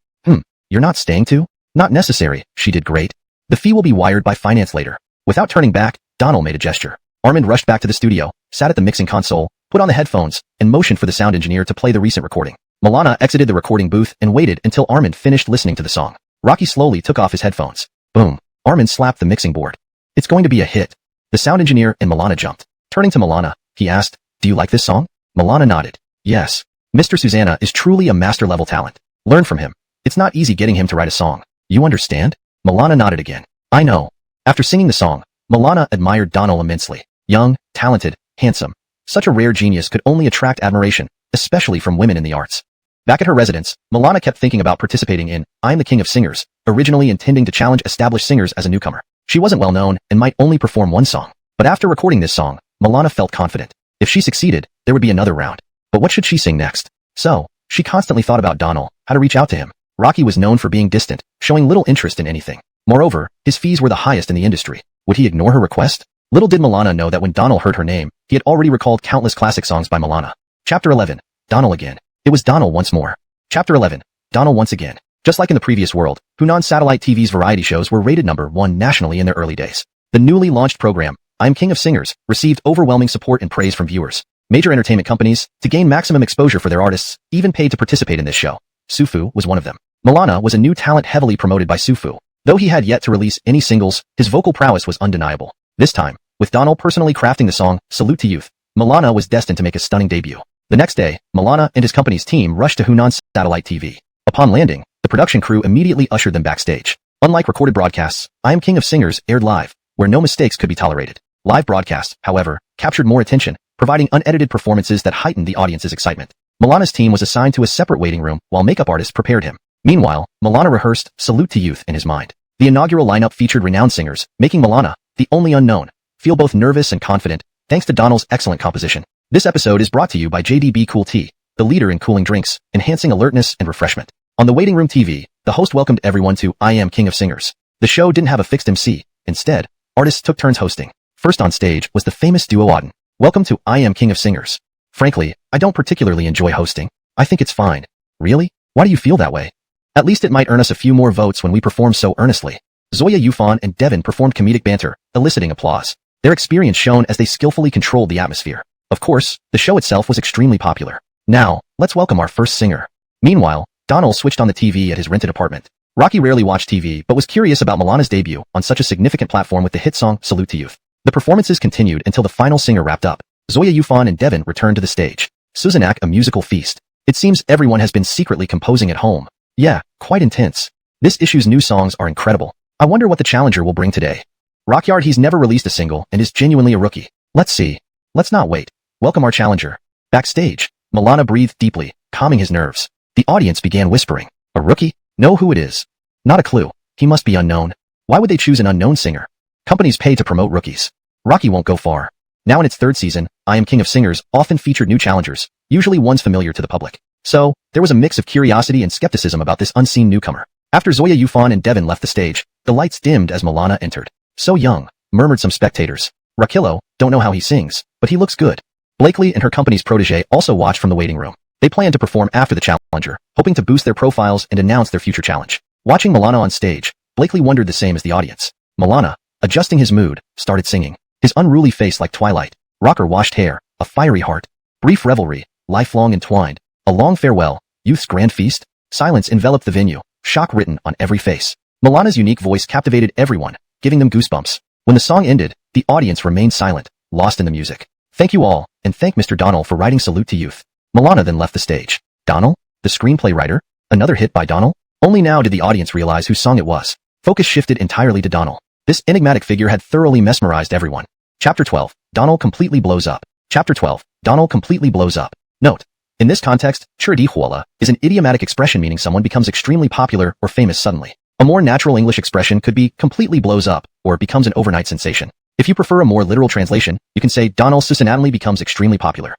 You're not staying too?" "Not necessary, she did great. The fee will be wired by finance later." Without turning back, Donald made a gesture. Armand rushed back to the studio, sat at the mixing console, put on the headphones, and motioned for the sound engineer to play the recent recording. Milana exited the recording booth and waited until Armand finished listening to the song. Rocky slowly took off his headphones. Boom. Armand slapped the mixing board. "It's going to be a hit." The sound engineer and Milana jumped. Turning to Milana, he asked, "Do you like this song?" Milana nodded. Yes. Mr. Susanna is truly a master-level talent. Learn from him. It's not easy getting him to write a song. You understand? Milana nodded again. I know. After singing the song, Milana admired Donald immensely. Young, talented, handsome. Such a rare genius could only attract admiration, especially from women in the arts. Back at her residence, Milana kept thinking about participating in I'm the King of Singers, originally intending to challenge established singers as a newcomer. She wasn't well known and might only perform one song. But after recording this song, Milana felt confident. If she succeeded, there would be another round. But what should she sing next? So, she constantly thought about Donald, how to reach out to him. Rocky was known for being distant, showing little interest in anything. Moreover, his fees were the highest in the industry. Would he ignore her request? Little did Milana know that when Donald heard her name, he had already recalled countless classic songs by Milana. Chapter 11. Donald again. It was Donald once more. Chapter 11. Donald once again. Just like in the previous world, Hunan Satellite TV's variety shows were rated #1 nationally in their early days. The newly launched program, I'm King of Singers, received overwhelming support and praise from viewers. Major entertainment companies, to gain maximum exposure for their artists, even paid to participate in this show. Sufu was one of them. Milana was a new talent heavily promoted by Sufu. Though he had yet to release any singles, his vocal prowess was undeniable. This time, with Donald personally crafting the song, Salute to Youth, Milana was destined to make a stunning debut. The next day, Milana and his company's team rushed to Hunan Satellite TV. Upon landing, the production crew immediately ushered them backstage. Unlike recorded broadcasts, I Am King of Singers aired live, where no mistakes could be tolerated. Live broadcasts, however, captured more attention, providing unedited performances that heightened the audience's excitement. Milana's team was assigned to a separate waiting room while makeup artists prepared him. Meanwhile, Milana rehearsed Salute to Youth in his mind. The inaugural lineup featured renowned singers, making Milana, the only unknown, feel both nervous and confident, thanks to Donald's excellent composition. This episode is brought to you by JDB Cool Tea, the leader in cooling drinks, enhancing alertness and refreshment. On the waiting room TV, the host welcomed everyone to I Am King of Singers. The show didn't have a fixed MC. Instead, artists took turns hosting. First on stage was the famous duo Auden. Welcome to I Am King of Singers. Frankly, I don't particularly enjoy hosting. I think it's fine. Really? Why do you feel that way? At least it might earn us a few more votes when we perform so earnestly. Zoya Yufan and Devin performed comedic banter, eliciting applause. Their experience shone as they skillfully controlled the atmosphere. Of course, the show itself was extremely popular. Now, let's welcome our first singer. Meanwhile, Donald switched on the TV at his rented apartment. Rocky rarely watched TV but was curious about Milana's debut on such a significant platform with the hit song Salute to Youth. The performances continued until the final singer wrapped up. Zoya Yufan and Devin returned to the stage. Suzanak, a musical feast. It seems everyone has been secretly composing at home. Yeah, quite intense. This issue's new songs are incredible. I wonder what the challenger will bring today. Rockyard, he's never released a single and is genuinely a rookie. Let's see. Let's not wait. Welcome our challenger. Backstage, Milana breathed deeply, calming his nerves. The audience began whispering. A rookie? Know who it is. Not a clue. He must be unknown. Why would they choose an unknown singer? Companies pay to promote rookies. Rocky won't go far. Now in its third season, I Am King of Singers often featured new challengers, usually ones familiar to the public. So, there was a mix of curiosity and skepticism about this unseen newcomer. After Zoya Yufan and Devin left the stage, the lights dimmed as Milana entered. So young, murmured some spectators. Rakillo, don't know how he sings, but he looks good. Blakely and her company's protege also watched from the waiting room. They planned to perform after the challenger, hoping to boost their profiles and announce their future challenge. Watching Milana on stage, Blakely wondered the same as the audience. Milana, adjusting his mood, started singing. His unruly face like twilight, rocker washed hair, a fiery heart, brief revelry, lifelong entwined, a long farewell, youth's grand feast. Silence enveloped the venue, shock written on every face. Milana's unique voice captivated everyone, giving them goosebumps. When the song ended, the audience remained silent, lost in the music. Thank you all, and thank Mr. Donald for writing Salute to Youth. Milana then left the stage. Donald? The screenplay writer? Another hit by Donald? Only now did the audience realize whose song it was. Focus shifted entirely to Donald. This enigmatic figure had thoroughly mesmerized everyone. Chapter 12. Donald completely blows up. Chapter 12. Donald completely blows up. Note. In this context, churadihuala is an idiomatic expression meaning someone becomes extremely popular or famous suddenly. A more natural English expression could be completely blows up or becomes an overnight sensation. If you prefer a more literal translation, you can say Donald suddenly becomes extremely popular.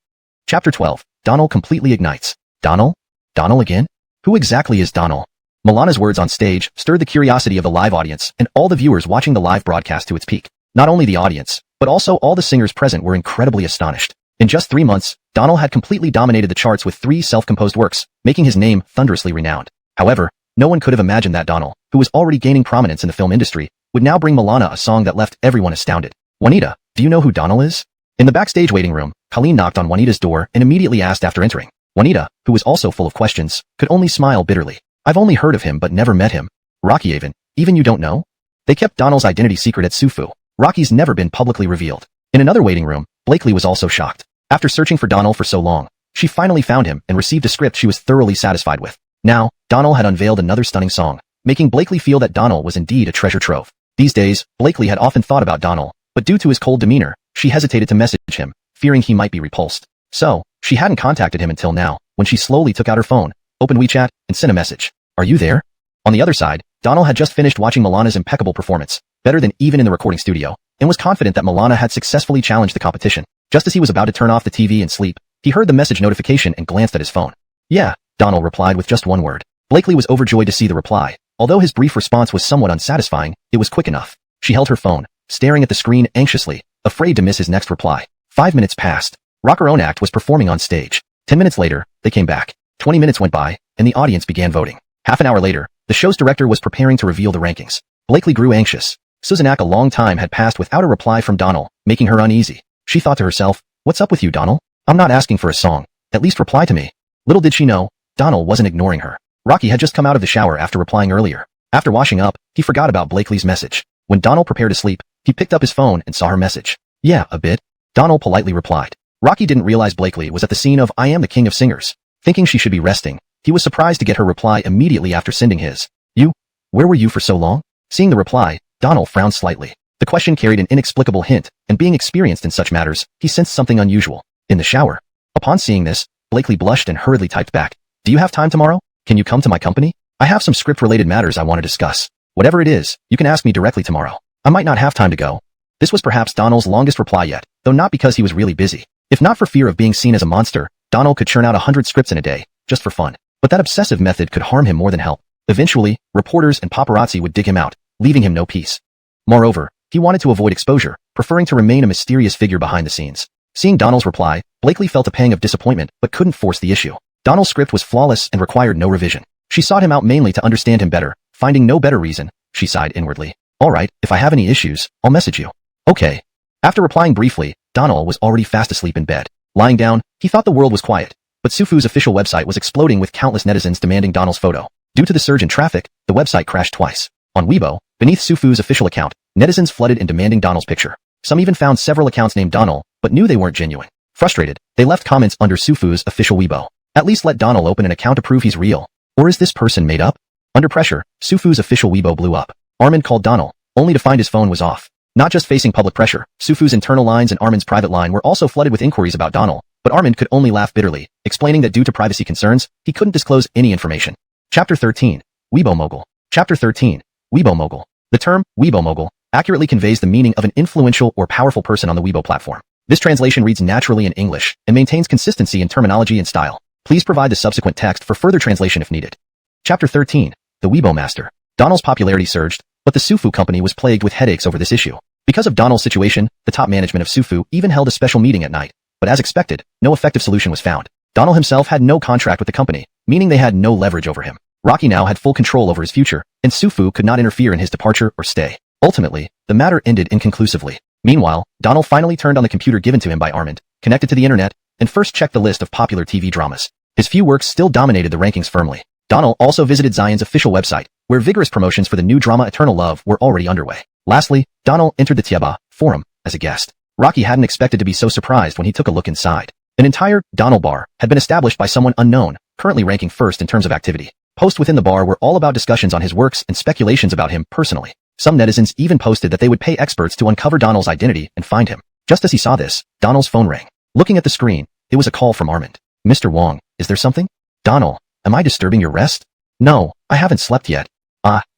Chapter 12. Donald completely ignites. Donald? Donald again? Who exactly is Donald? Milana's words on stage stirred the curiosity of the live audience and all the viewers watching the live broadcast to its peak. Not only the audience, but also all the singers present were incredibly astonished. In just 3 months, Donald had completely dominated the charts with 3 self-composed works, making his name thunderously renowned. However, no one could have imagined that Donald, who was already gaining prominence in the film industry, would now bring Milana a song that left everyone astounded. Juanita, do you know who Donald is? In the backstage waiting room, Colleen knocked on Juanita's door and immediately asked after entering. Juanita, who was also full of questions, could only smile bitterly. I've only heard of him but never met him. Rocky even you don't know? They kept Donald's identity secret at Sufu. Rocky's never been publicly revealed. In another waiting room, Blakely was also shocked. After searching for Donald for so long, She finally found him and received a script she was thoroughly satisfied with. Now, Donald had unveiled another stunning song, making Blakely feel that Donald was indeed a treasure trove. These days, Blakely had often thought about Donald, but due to his cold demeanor, she hesitated to message him, fearing he might be repulsed. So, she hadn't contacted him until now, when she slowly took out her phone, opened WeChat, and sent a message. Are you there? On the other side, Donald had just finished watching Milana's impeccable performance, better than even in the recording studio, and was confident that Milana had successfully challenged the competition. Just as he was about to turn off the TV and sleep, he heard the message notification and glanced at his phone. Yeah, Donald replied with just one word. Blakely was overjoyed to see the reply. Although his brief response was somewhat unsatisfying, it was quick enough. She held her phone, staring at the screen anxiously, afraid to miss his next reply. 5 minutes passed. Rock Her Own Act was performing on stage. 10 minutes later, they came back. 20 minutes went by, and the audience began voting. Half an hour later, the show's director was preparing to reveal the rankings. Blakely grew anxious. Suzanak a long time had passed without a reply from Donald, making her uneasy. She thought to herself, what's up with you, Donald? I'm not asking for a song. At least reply to me. Little did she know, Donald wasn't ignoring her. Rocky had just come out of the shower after replying earlier. After washing up, he forgot about Blakely's message. When Donald prepared to sleep, he picked up his phone and saw her message. Yeah, a bit. Donald politely replied. Rocky didn't realize Blakely was at the scene of I Am the King of Singers. Thinking she should be resting, he was surprised to get her reply immediately after sending his. You? Where were you for so long? Seeing the reply, Donald frowned slightly. The question carried an inexplicable hint, and being experienced in such matters, he sensed something unusual. In the shower. Upon seeing this, Blakely blushed and hurriedly typed back. Do you have time tomorrow? Can you come to my company? I have some script-related matters I want to discuss. Whatever it is, you can ask me directly tomorrow. I might not have time to go. This was perhaps Donald's longest reply yet, though not because he was really busy. If not for fear of being seen as a monster, Donald could churn out 100 scripts in a day, just for fun. But that obsessive method could harm him more than help. Eventually, reporters and paparazzi would dig him out, leaving him no peace. Moreover, he wanted to avoid exposure, preferring to remain a mysterious figure behind the scenes. Seeing Donald's reply, Blakely felt a pang of disappointment but couldn't force the issue. Donald's script was flawless and required no revision. She sought him out mainly to understand him better. Finding no better reason, she sighed inwardly. Alright, if I have any issues, I'll message you. Okay. After replying briefly, Donald was already fast asleep in bed. Lying down, he thought the world was quiet. But Sufu's official website was exploding with countless netizens demanding Donald's photo. Due to the surge in traffic, the website crashed twice. On Weibo, beneath Sufu's official account, netizens flooded in demanding Donald's picture. Some even found several accounts named Donald, but knew they weren't genuine. Frustrated, they left comments under Sufu's official Weibo. At least let Donald open an account to prove he's real. Or is this person made up? Under pressure, Sufu's official Weibo blew up. Armin called Donald, only to find his phone was off. Not just facing public pressure, Sufu's internal lines and Armin's private line were also flooded with inquiries about Donald, but Armin could only laugh bitterly, explaining that due to privacy concerns, he couldn't disclose any information. Chapter 13. Weibo Mogul. Chapter 13. Weibo Mogul. The term, Weibo Mogul, accurately conveys the meaning of an influential or powerful person on the Weibo platform. This translation reads naturally in English, and maintains consistency in terminology and style. Please provide the subsequent text for further translation if needed. Chapter 13. The Weibo Master. Donald's popularity surged, but the Sufu company was plagued with headaches over this issue. Because of Donald's situation, the top management of Sufu even held a special meeting at night. But as expected, no effective solution was found. Donald himself had no contract with the company, meaning they had no leverage over him. Rocky now had full control over his future, and Sufu could not interfere in his departure or stay. Ultimately, the matter ended inconclusively. Meanwhile, Donald finally turned on the computer given to him by Armin, connected to the internet, and first checked the list of popular TV dramas. His few works still dominated the rankings firmly. Donald also visited Zion's official website, where vigorous promotions for the new drama Eternal Love were already underway. Lastly, Donald entered the Tieba forum as a guest. Rocky hadn't expected to be so surprised when he took a look inside. An entire Donald bar had been established by someone unknown, currently ranking first in terms of activity. Posts within the bar were all about discussions on his works and speculations about him personally. Some netizens even posted that they would pay experts to uncover Donald's identity and find him. Just as he saw this, Donald's phone rang. Looking at the screen, it was a call from Armin. Mr. Wong, is there something? Donald, am I disturbing your rest? No, I haven't slept yet.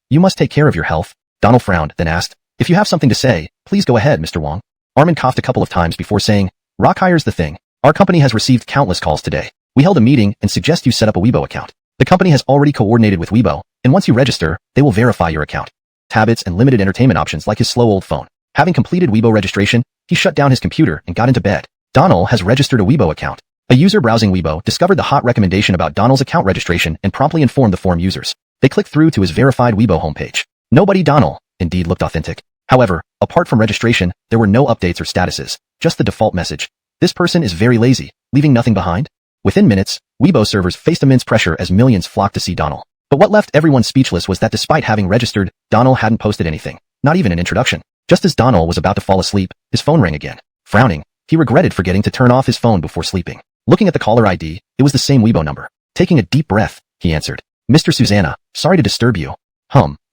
You must take care of your health. Donald frowned, then asked, if you have something to say, please go ahead, Mr. Wong. Armin coughed a couple of times before saying, Rock hires the thing. Our company has received countless calls today. We held a meeting and suggest you set up a Weibo account. The company has already coordinated with Weibo, and once you register, they will verify your account. Habits and limited entertainment options like his slow old phone. Having completed Weibo registration, he shut down his computer and got into bed. Donald has registered a Weibo account. A user browsing Weibo discovered the hot recommendation about Donald's account registration and promptly informed the forum users. They clicked through to his verified Weibo homepage. Nobody Donald, indeed looked authentic. However, apart from registration, there were no updates or statuses, just the default message. This person is very lazy, leaving nothing behind? Within minutes, Weibo servers faced immense pressure as millions flocked to see Donald. But what left everyone speechless was that despite having registered, Donald hadn't posted anything, not even an introduction. Just as Donald was about to fall asleep, his phone rang again. Frowning, he regretted forgetting to turn off his phone before sleeping. Looking at the caller ID, it was the same Weibo number. Taking a deep breath, he answered. Mr. Susanna, sorry to disturb you.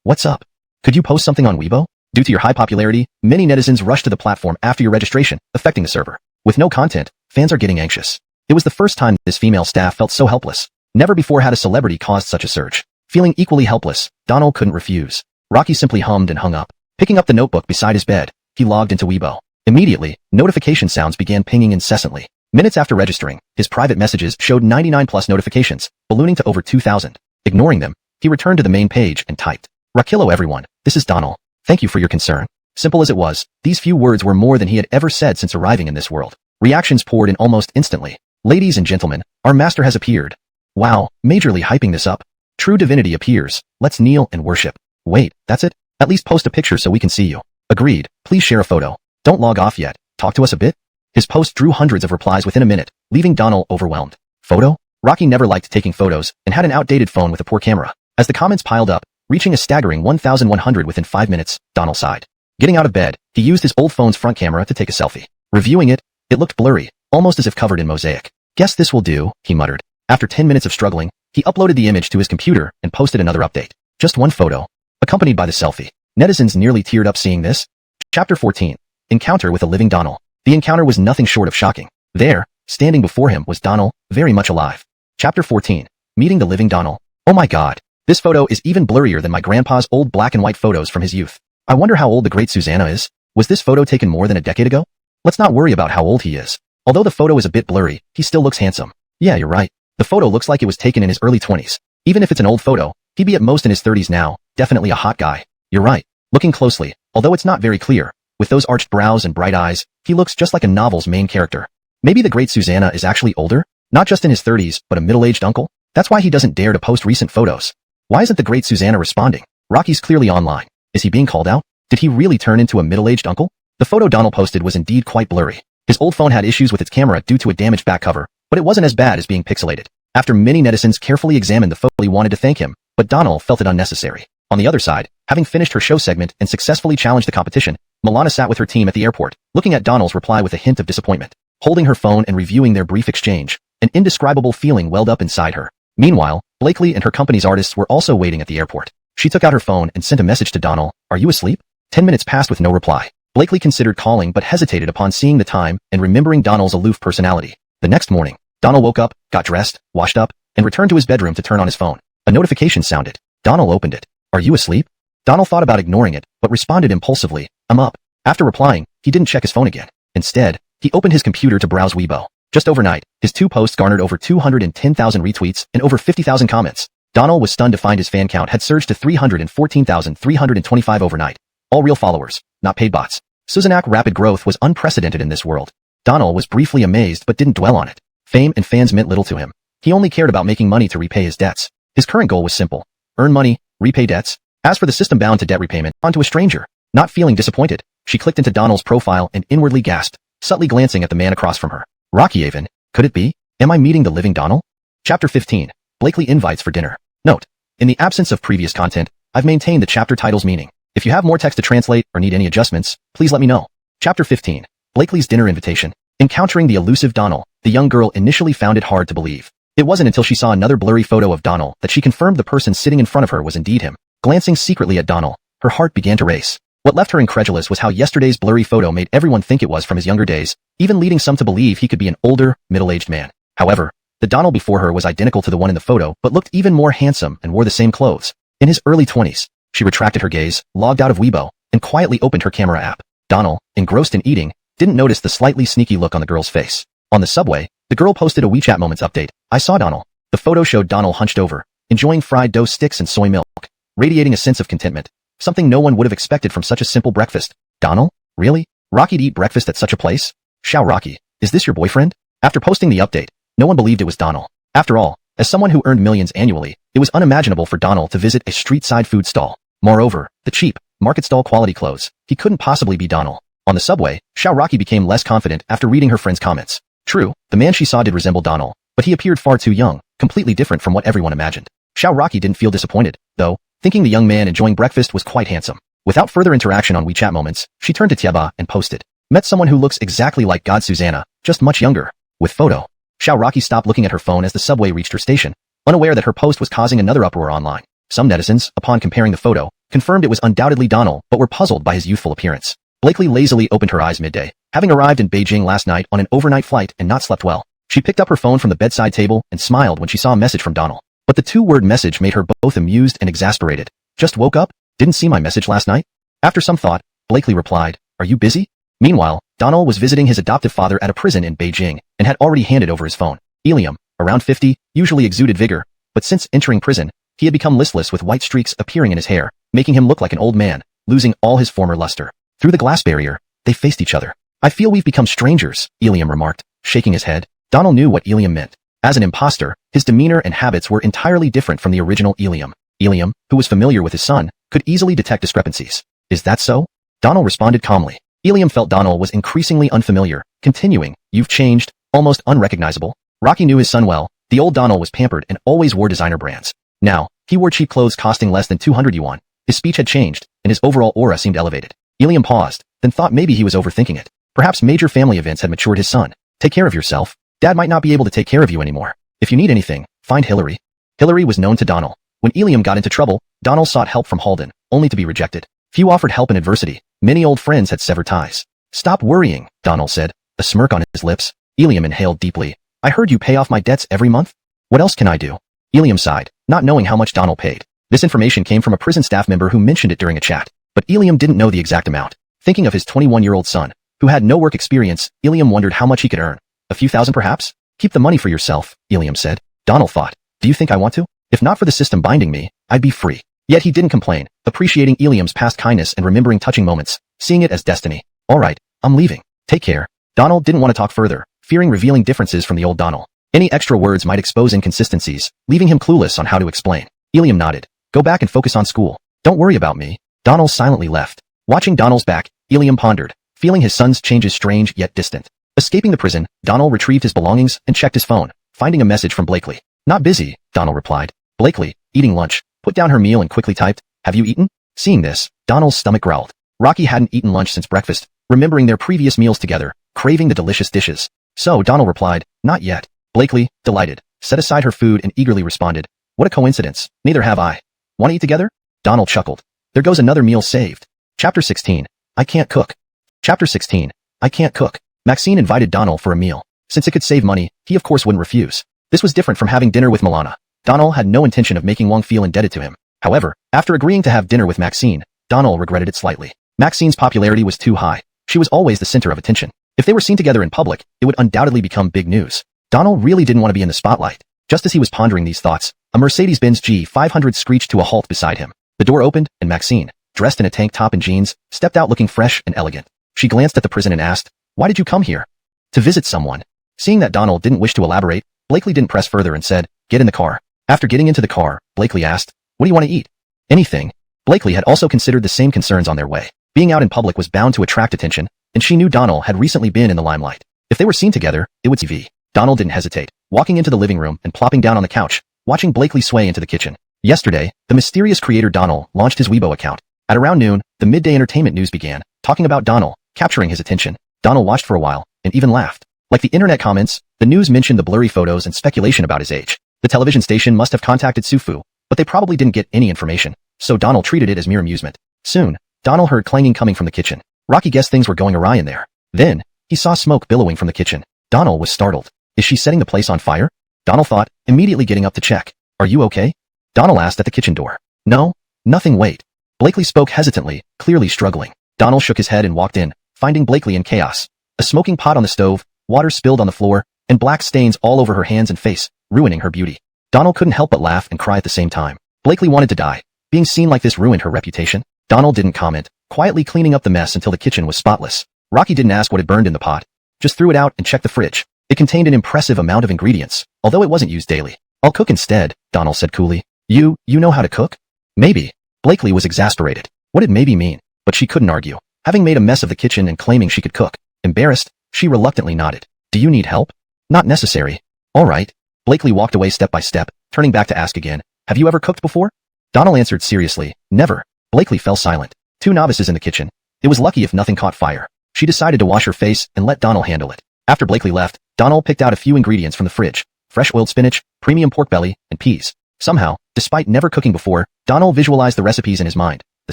What's up? Could you post something on Weibo? Due to your high popularity, many netizens rushed to the platform after your registration, affecting the server. With no content, fans are getting anxious. It was the first time this female staff felt so helpless. Never before had a celebrity caused such a surge. Feeling equally helpless, Donald couldn't refuse. Rocky simply hummed and hung up. Picking up the notebook beside his bed, he logged into Weibo. Immediately, notification sounds began pinging incessantly. Minutes after registering, his private messages showed 99 plus notifications, ballooning to over 2,000. Ignoring them, he returned to the main page and typed, "Rakillo everyone, this is Donald. Thank you for your concern." Simple as it was, these few words were more than he had ever said since arriving in this world. Reactions poured in almost instantly. "Ladies and gentlemen, our master has appeared. Wow, majorly hyping this up. True divinity appears. Let's kneel and worship. Wait, that's it? At least post a picture so we can see you. Agreed, please share a photo. Don't log off yet. Talk to us a bit." His post drew hundreds of replies within a minute, leaving Donald overwhelmed. Photo? Rocky never liked taking photos and had an outdated phone with a poor camera. As the comments piled up, reaching a staggering 1,100 within 5 minutes, Donald sighed. Getting out of bed, he used his old phone's front camera to take a selfie. Reviewing it, it looked blurry, almost as if covered in mosaic. "Guess this will do," he muttered. After 10 minutes of struggling, he uploaded the image to his computer and posted another update. Just one photo, accompanied by the selfie. Netizens nearly teared up seeing this. Chapter 14. Encounter with a living Donald. The encounter was nothing short of shocking. There, standing before him was Donald, very much alive. Chapter 14. Meeting the living Donald. Oh my god. This photo is even blurrier than my grandpa's old black and white photos from his youth. I wonder how old the great Susanna is. Was this photo taken more than a decade ago? Let's not worry about how old he is. Although the photo is a bit blurry, he still looks handsome. Yeah, you're right. The photo looks like it was taken in his early 20s. Even if it's an old photo, he'd be at most in his 30s now. Definitely a hot guy. You're right. Looking closely, although it's not very clear, with those arched brows and bright eyes, he looks just like a novel's main character. Maybe the great Susanna is actually older? Not just in his 30s, but a middle-aged uncle? That's why he doesn't dare to post recent photos. Why isn't the great Susanna responding? Rocky's clearly online. Is he being called out? Did he really turn into a middle-aged uncle? The photo Donald posted was indeed quite blurry. His old phone had issues with its camera due to a damaged back cover, but it wasn't as bad as being pixelated. After many netizens carefully examined the photo, he wanted to thank him, but Donald felt it unnecessary. On the other side, having finished her show segment and successfully challenged the competition, Milana sat with her team at the airport, looking at Donald's reply with a hint of disappointment. Holding her phone and reviewing their brief exchange, an indescribable feeling welled up inside her. Meanwhile, Blakely and her company's artists were also waiting at the airport. She took out her phone and sent a message to Donald. "Are you asleep?" 10 minutes passed with no reply. Blakely considered calling but hesitated upon seeing the time and remembering Donald's aloof personality. The next morning, Donald woke up, got dressed, washed up, and returned to his bedroom to turn on his phone. A notification sounded. Donald opened it. "Are you asleep?" Donald thought about ignoring it, but responded impulsively, "I'm up." After replying, he didn't check his phone again. Instead, he opened his computer to browse Weibo. Just overnight, his two posts garnered over 210,000 retweets and over 50,000 comments. Donald was stunned to find his fan count had surged to 314,325 overnight. All real followers, not paid bots. Susanak's rapid growth was unprecedented in this world. Donald was briefly amazed but didn't dwell on it. Fame and fans meant little to him. He only cared about making money to repay his debts. His current goal was simple. Earn money, repay debts. As for the system bound to debt repayment, onto a stranger. Not feeling disappointed, she clicked into Donald's profile and inwardly gasped, subtly glancing at the man across from her. Rocky Avon, could it be? Am I meeting the living Donald? Chapter 15. Blakely invites for dinner. Note: in the absence of previous content, I've maintained the chapter title's meaning. If you have more text to translate or need any adjustments, please let me know. Chapter 15. Blakely's dinner invitation. Encountering the elusive Donald, the young girl initially found it hard to believe. It wasn't until she saw another blurry photo of Donald that she confirmed the person sitting in front of her was indeed him. Glancing secretly at Donald, her heart began to race. What left her incredulous was how yesterday's blurry photo made everyone think it was from his younger days, even leading some to believe he could be an older, middle-aged man. However, the Donald before her was identical to the one in the photo but looked even more handsome and wore the same clothes. In his early 20s, she retracted her gaze, logged out of Weibo, and quietly opened her camera app. Donald, engrossed in eating, didn't notice the slightly sneaky look on the girl's face. On the subway, the girl posted a WeChat Moments update. "I saw Donald." The photo showed Donald hunched over, enjoying fried dough sticks and soy milk, radiating a sense of contentment. Something no one would have expected from such a simple breakfast. Donald? Really? Rocky'd eat breakfast at such a place? Shao Rocky, is this your boyfriend? After posting the update, no one believed it was Donald. After all, as someone who earned millions annually, it was unimaginable for Donald to visit a street-side food stall. Moreover, the cheap, market-stall quality clothes. He couldn't possibly be Donald. On the subway, Shao Rocky became less confident after reading her friend's comments. True, the man she saw did resemble Donald, but he appeared far too young, completely different from what everyone imagined. Shao Rocky didn't feel disappointed, though, thinking the young man enjoying breakfast was quite handsome. Without further interaction on WeChat Moments, she turned to Tieba and posted, "Met someone who looks exactly like God Susanna, just much younger. With photo." Rocky stopped looking at her phone as the subway reached her station, unaware that her post was causing another uproar online. Some netizens, upon comparing the photo, confirmed it was undoubtedly Donald, but were puzzled by his youthful appearance. Blakely lazily opened her eyes midday, having arrived in Beijing last night on an overnight flight and not slept well. She picked up her phone from the bedside table and smiled when she saw a message from Donald. But the two-word message made her both amused and exasperated. Just woke up? Didn't see my message last night? After some thought, Blakely replied, "Are you busy?" Meanwhile, Donald was visiting his adoptive father at a prison in Beijing and had already handed over his phone. Ilium, around 50, usually exuded vigor, but since entering prison, he had become listless with white streaks appearing in his hair, making him look like an old man, losing all his former luster. Through the glass barrier, they faced each other. "I feel we've become strangers," Ilium remarked, shaking his head. Donald knew what Ilium meant. As an imposter, his demeanor and habits were entirely different from the original Ilium. Ilium, who was familiar with his son, could easily detect discrepancies. "Is that so?" Donald responded calmly. Ilium felt Donald was increasingly unfamiliar, continuing, "You've changed, almost unrecognizable." Rocky knew his son well. The old Donald was pampered and always wore designer brands. Now, he wore cheap clothes costing less than 200 yuan. His speech had changed, and his overall aura seemed elevated. Ilium paused, then thought maybe he was overthinking it. Perhaps major family events had matured his son. "Take care of yourself. Dad might not be able to take care of you anymore. If you need anything, find Hillary." Hillary was known to Donald. When Ilium got into trouble, Donald sought help from Halden, only to be rejected. Few offered help in adversity. Many old friends had severed ties. "Stop worrying," Donald said, a smirk on his lips. Ilium inhaled deeply. "I heard you pay off my debts every month? What else can I do?" Ilium sighed, not knowing how much Donald paid. This information came from a prison staff member who mentioned it during a chat, but Ilium didn't know the exact amount. Thinking of his 21-year-old son, who had no work experience, Ilium wondered how much he could earn. "A few thousand perhaps?" "Keep the money for yourself," Ilium said. Donald thought, "Do you think I want to? If not for the system binding me, I'd be free." Yet he didn't complain, appreciating Ilium's past kindness and remembering touching moments, seeing it as destiny. "All right, I'm leaving. Take care." Donald didn't want to talk further, fearing revealing differences from the old Donald. Any extra words might expose inconsistencies, leaving him clueless on how to explain. Ilium nodded. "Go back and focus on school. Don't worry about me." Donald silently left. Watching Donald's back, Ilium pondered, feeling his son's changes strange yet distant. Escaping the prison, Donald retrieved his belongings and checked his phone, finding a message from Blakely. "Not busy," Donald replied. Blakely, eating lunch, put down her meal and quickly typed, "Have you eaten?" Seeing this, Donald's stomach growled. Rocky hadn't eaten lunch since breakfast, remembering their previous meals together, craving the delicious dishes. So Donald replied, "Not yet." Blakely, delighted, set aside her food and eagerly responded, "What a coincidence, neither have I. Want to eat together?" Donald chuckled. There goes another meal saved. Chapter 16. I Can't Cook. Chapter 16. I Can't Cook. Maxine invited Donald for a meal. Since it could save money, he of course wouldn't refuse. This was different from having dinner with Milana. Donald had no intention of making Wong feel indebted to him. However, after agreeing to have dinner with Maxine, Donald regretted it slightly. Maxine's popularity was too high. She was always the center of attention. If they were seen together in public, it would undoubtedly become big news. Donald really didn't want to be in the spotlight. Just as he was pondering these thoughts, a Mercedes-Benz G500 screeched to a halt beside him. The door opened, and Maxine, dressed in a tank top and jeans, stepped out looking fresh and elegant. She glanced at the prison and asked, "Why did you come here?" "To visit someone." Seeing that Donald didn't wish to elaborate, Blakely didn't press further and said, "Get in the car." After getting into the car, Blakely asked, "What do you want to eat?" "Anything." Blakely had also considered the same concerns on their way. Being out in public was bound to attract attention, and she knew Donald had recently been in the limelight. If they were seen together, it would TV. Donald didn't hesitate, walking into the living room and plopping down on the couch, watching Blakely sway into the kitchen. Yesterday, the mysterious creator Donald launched his Weibo account. At around noon, the midday entertainment news began, talking about Donald, capturing his attention. Donald watched for a while, and even laughed. Like the internet comments, the news mentioned the blurry photos and speculation about his age. The television station must have contacted Sufu, but they probably didn't get any information, so Donald treated it as mere amusement. Soon, Donald heard clanging coming from the kitchen. Rocky guessed things were going awry in there. Then, he saw smoke billowing from the kitchen. Donald was startled. Is she setting the place on fire? Donald thought, immediately getting up to check. Are you okay? Donald asked at the kitchen door. No, nothing, wait. Blakely spoke hesitantly, clearly struggling. Donald shook his head and walked in, finding Blakely in chaos. A smoking pot on the stove, water spilled on the floor, and black stains all over her hands and face, ruining her beauty. Donald couldn't help but laugh and cry at the same time. Blakely wanted to die. Being seen like this ruined her reputation. Donald didn't comment, quietly cleaning up the mess until the kitchen was spotless. Rocky didn't ask what had burned in the pot. Just threw it out and checked the fridge. It contained an impressive amount of ingredients, although it wasn't used daily. I'll cook instead, Donald said coolly. You know how to cook? Maybe. Blakely was exasperated. What did maybe mean? But she couldn't argue, having made a mess of the kitchen and claiming she could cook. Embarrassed, she reluctantly nodded. Do you need help? Not necessary. All right. Blakely walked away step by step, turning back to ask again, have you ever cooked before? Donald answered seriously, never. Blakely fell silent. Two novices in the kitchen. It was lucky if nothing caught fire. She decided to wash her face and let Donald handle it. After Blakely left, Donald picked out a few ingredients from the fridge: fresh oiled spinach, premium pork belly, and peas. Somehow, despite never cooking before, Donald visualized the recipes in his mind, the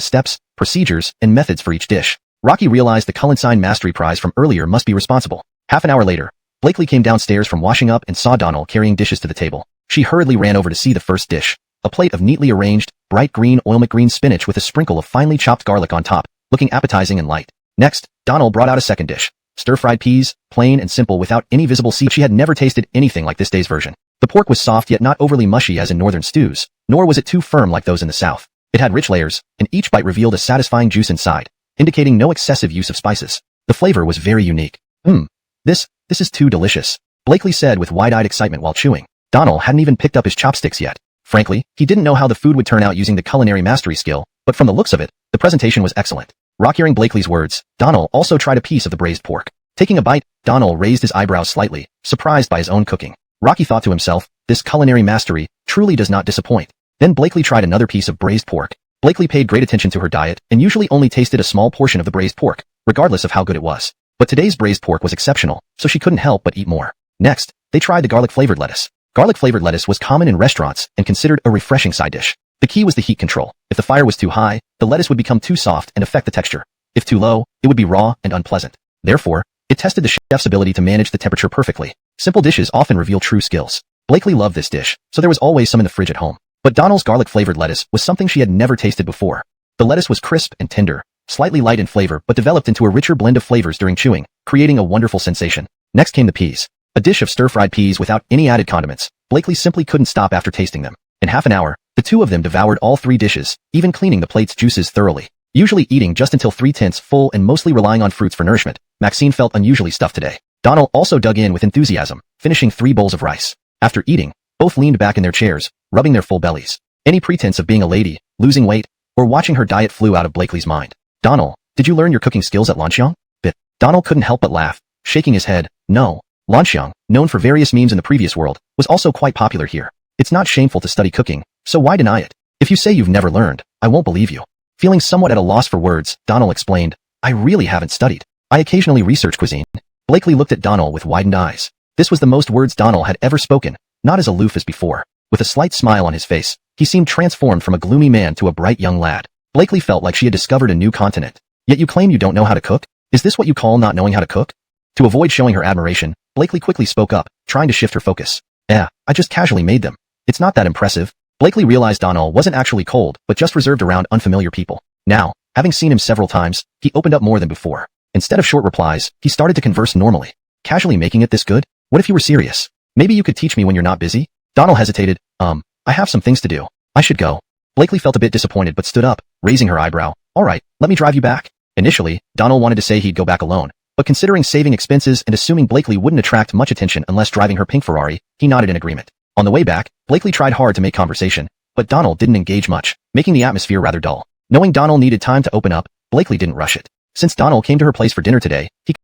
steps, procedures, and methods for each dish. Rocky realized the culinary mastery prize from earlier must be responsible. Half an hour later, Blakely came downstairs from washing up and saw Donald carrying dishes to the table. She hurriedly ran over to see the first dish, a plate of neatly arranged, bright green green spinach with a sprinkle of finely chopped garlic on top, looking appetizing and light. Next, Donald brought out a second dish, stir-fried peas, plain and simple without any visible seed. She had never tasted anything like this day's version. The pork was soft yet not overly mushy as in northern stews, nor was it too firm like those in the south. It had rich layers, and each bite revealed a satisfying juice inside, indicating no excessive use of spices. The flavor was very unique. This is too delicious, Blakely said with wide-eyed excitement while chewing. Donald hadn't even picked up his chopsticks yet. Frankly, he didn't know how the food would turn out using the culinary mastery skill, but from the looks of it, the presentation was excellent. Hearing Blakely's words, Donald also tried a piece of the braised pork. Taking a bite, Donald raised his eyebrows slightly, surprised by his own cooking. Rocky thought to himself, this culinary mastery truly does not disappoint. Then Blakely tried another piece of braised pork. Blakely paid great attention to her diet and usually only tasted a small portion of the braised pork, regardless of how good it was. But today's braised pork was exceptional, so she couldn't help but eat more. Next, they tried the garlic-flavored lettuce. Garlic-flavored lettuce was common in restaurants and considered a refreshing side dish. The key was the heat control. If the fire was too high, the lettuce would become too soft and affect the texture. If too low, it would be raw and unpleasant. Therefore, it tested the chef's ability to manage the temperature perfectly. Simple dishes often reveal true skills. Blakely loved this dish, so there was always some in the fridge at home. But Donald's garlic-flavored lettuce was something she had never tasted before. The lettuce was crisp and tender, slightly light in flavor but developed into a richer blend of flavors during chewing, creating a wonderful sensation. Next came the peas. A dish of stir-fried peas without any added condiments. Blakely simply couldn't stop after tasting them. In half an hour, the two of them devoured all three dishes, even cleaning the plate's juices thoroughly. Usually eating just until 3/10 full and mostly relying on fruits for nourishment, Maxine felt unusually stuffed today. Donald also dug in with enthusiasm, finishing 3 bowls of rice. After eating, both leaned back in their chairs, rubbing their full bellies. Any pretense of being a lady, losing weight, or watching her diet flew out of Blakely's mind. Donald, did you learn your cooking skills at Lanxiang? Donald couldn't help but laugh, shaking his head. No. Lanxiang, known for various memes in the previous world, was also quite popular here. It's not shameful to study cooking, so why deny it? If you say you've never learned, I won't believe you. Feeling somewhat at a loss for words, Donald explained, I really haven't studied. I occasionally research cuisine. Blakely looked at Donald with widened eyes. This was the most words Donald had ever spoken, not as aloof as before. With a slight smile on his face, he seemed transformed from a gloomy man to a bright young lad. Blakely felt like she had discovered a new continent. Yet you claim you don't know how to cook? Is this what you call not knowing how to cook? To avoid showing her admiration, Blakely quickly spoke up, trying to shift her focus. I just casually made them. It's not that impressive. Blakely realized Donald wasn't actually cold, but just reserved around unfamiliar people. Now, having seen him several times, he opened up more than before. Instead of short replies, he started to converse normally. Casually making it this good? What if you were serious? Maybe you could teach me when you're not busy? Donald hesitated. I have some things to do. I should go. Blakely felt a bit disappointed but stood up, raising her eyebrow. All right, let me drive you back. Initially, Donald wanted to say he'd go back alone, but considering saving expenses and assuming Blakely wouldn't attract much attention unless driving her pink Ferrari, he nodded in agreement. On the way back, Blakely tried hard to make conversation, but Donald didn't engage much, making the atmosphere rather dull. Knowing Donald needed time to open up, Blakely didn't rush it. Since Donald came to her place for dinner today, he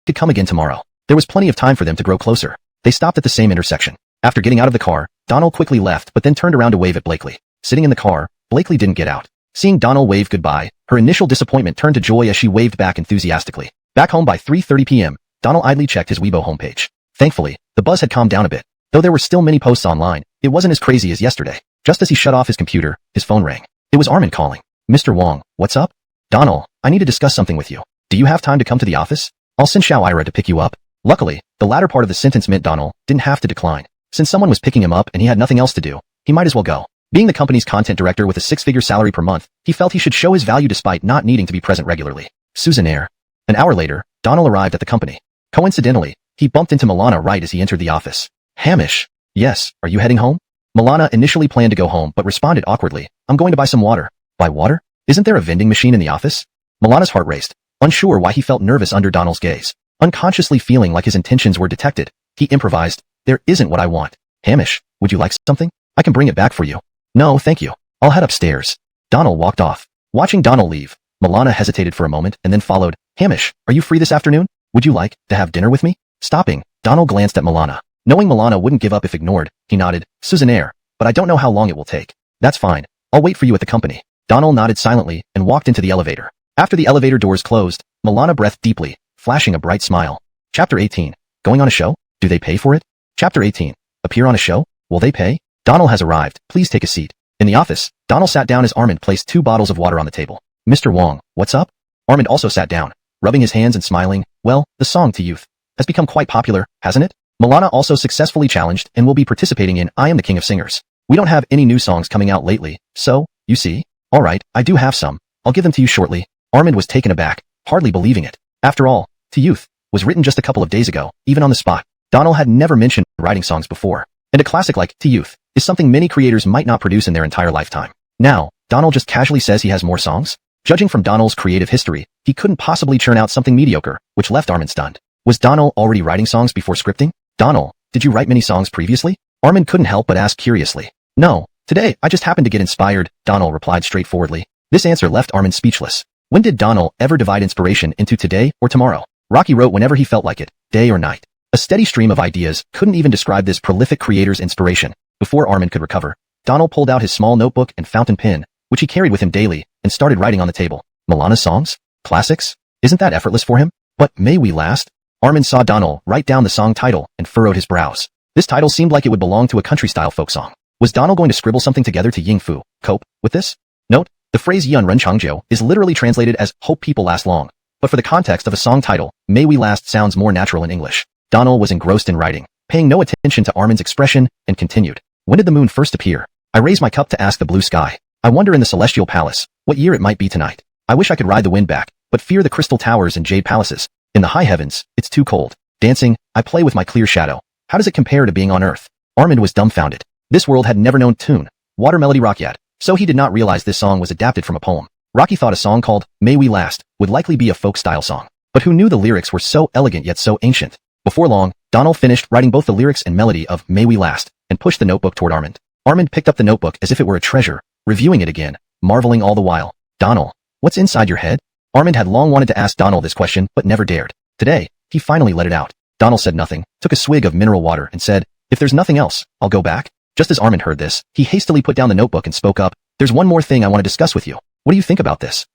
could come again tomorrow. There was plenty of time for them to grow closer. They stopped at the same intersection. After getting out of the car, Donald quickly left but then turned around to wave at Blakely. Sitting in the car, Blakely didn't get out. Seeing Donald wave goodbye, her initial disappointment turned to joy as she waved back enthusiastically. Back home by 3:30 p.m., Donald idly checked his Weibo homepage. Thankfully, the buzz had calmed down a bit. Though there were still many posts online, it wasn't as crazy as yesterday. Just as he shut off his computer, his phone rang. It was Armin calling. Mr. Wong, what's up? Donald, I need to discuss something with you. Do you have time to come to the office? I'll send Xiao Ira to pick you up. Luckily, the latter part of the sentence meant Donald didn't have to decline. Since someone was picking him up and he had nothing else to do, he might as well go. Being the company's content director with a 6-figure salary per month, he felt he should show his value despite not needing to be present regularly. Susannaire. An hour later, Donald arrived at the company. Coincidentally, he bumped into Milana right as he entered the office. Hamish. Yes, are you heading home? Milana initially planned to go home but responded awkwardly. I'm going to buy some water. Buy water? Isn't there a vending machine in the office? Milana's heart raced, unsure why he felt nervous under Donald's gaze. Unconsciously feeling like his intentions were detected, he improvised. There isn't what I want. Hamish, would you like something? I can bring it back for you. No, thank you. I'll head upstairs. Donald walked off. Watching Donald leave, Milana hesitated for a moment and then followed. Hamish, are you free this afternoon? Would you like to have dinner with me? Stopping, Donald glanced at Milana. Knowing Milana wouldn't give up if ignored, he nodded. Susannaire, but I don't know how long it will take. That's fine. I'll wait for you at the company. Donald nodded silently and walked into the elevator. After the elevator doors closed, Milana breathed deeply, flashing a bright smile. Chapter 18. Going on a show? Do they pay for it? Chapter 18. Appear on a show? Will they pay? Donald has arrived. Please take a seat. In the office, Donald sat down as Armand placed 2 bottles of water on the table. Mr. Wong, what's up? Armand also sat down, rubbing his hands and smiling. Well, the song to youth has become quite popular, hasn't it? Milana also successfully challenged and will be participating in I Am the King of Singers. We don't have any new songs coming out lately, so, you see. Alright, I do have some. I'll give them to you shortly. Armand was taken aback, hardly believing it. After all, To Youth was written just a couple of days ago, even on the spot. Donald had never mentioned writing songs before. And a classic like To Youth is something many creators might not produce in their entire lifetime. Now, Donald just casually says he has more songs? Judging from Donald's creative history, he couldn't possibly churn out something mediocre, which left Armand stunned. Was Donald already writing songs before scripting? Donald, did you write many songs previously? Armand couldn't help but ask curiously. No, today I just happened to get inspired, Donald replied straightforwardly. This answer left Armand speechless. When did Donald ever divide inspiration into today or tomorrow? Rocky wrote whenever he felt like it, day or night. A steady stream of ideas couldn't even describe this prolific creator's inspiration. Before Armand could recover, Donald pulled out his small notebook and fountain pen, which he carried with him daily, and started writing on the table. Milana's songs? Classics? Isn't that effortless for him? But May We Last? Armand saw Donald write down the song title and furrowed his brows. This title seemed like it would belong to a country-style folk song. Was Donald going to scribble something together to Ying Fu, cope with this? Note, the phrase Yun Ren Changjiu is literally translated as hope people last long. But for the context of a song title, May We Last sounds more natural in English. Donald was engrossed in writing, paying no attention to Armand's expression, and continued. When did the moon first appear? I raise my cup to ask the blue sky. I wonder in the celestial palace, what year it might be tonight. I wish I could ride the wind back, but fear the crystal towers and jade palaces. In the high heavens, it's too cold. Dancing, I play with my clear shadow. How does it compare to being on Earth? Armand was dumbfounded. This world had never known tune, water melody rock yet, so he did not realize this song was adapted from a poem. Rocky thought a song called May We Last would likely be a folk-style song. But who knew the lyrics were so elegant yet so ancient? Before long, Donald finished writing both the lyrics and melody of May We Last, and pushed the notebook toward Armand. Armand picked up the notebook as if it were a treasure, reviewing it again, marveling all the while. Donald, what's inside your head? Armand had long wanted to ask Donald this question, but never dared. Today, he finally let it out. Donald said nothing, took a swig of mineral water, and said, if there's nothing else, I'll go back. Just as Armand heard this, he hastily put down the notebook and spoke up. There's one more thing I want to discuss with you. What do you think about this?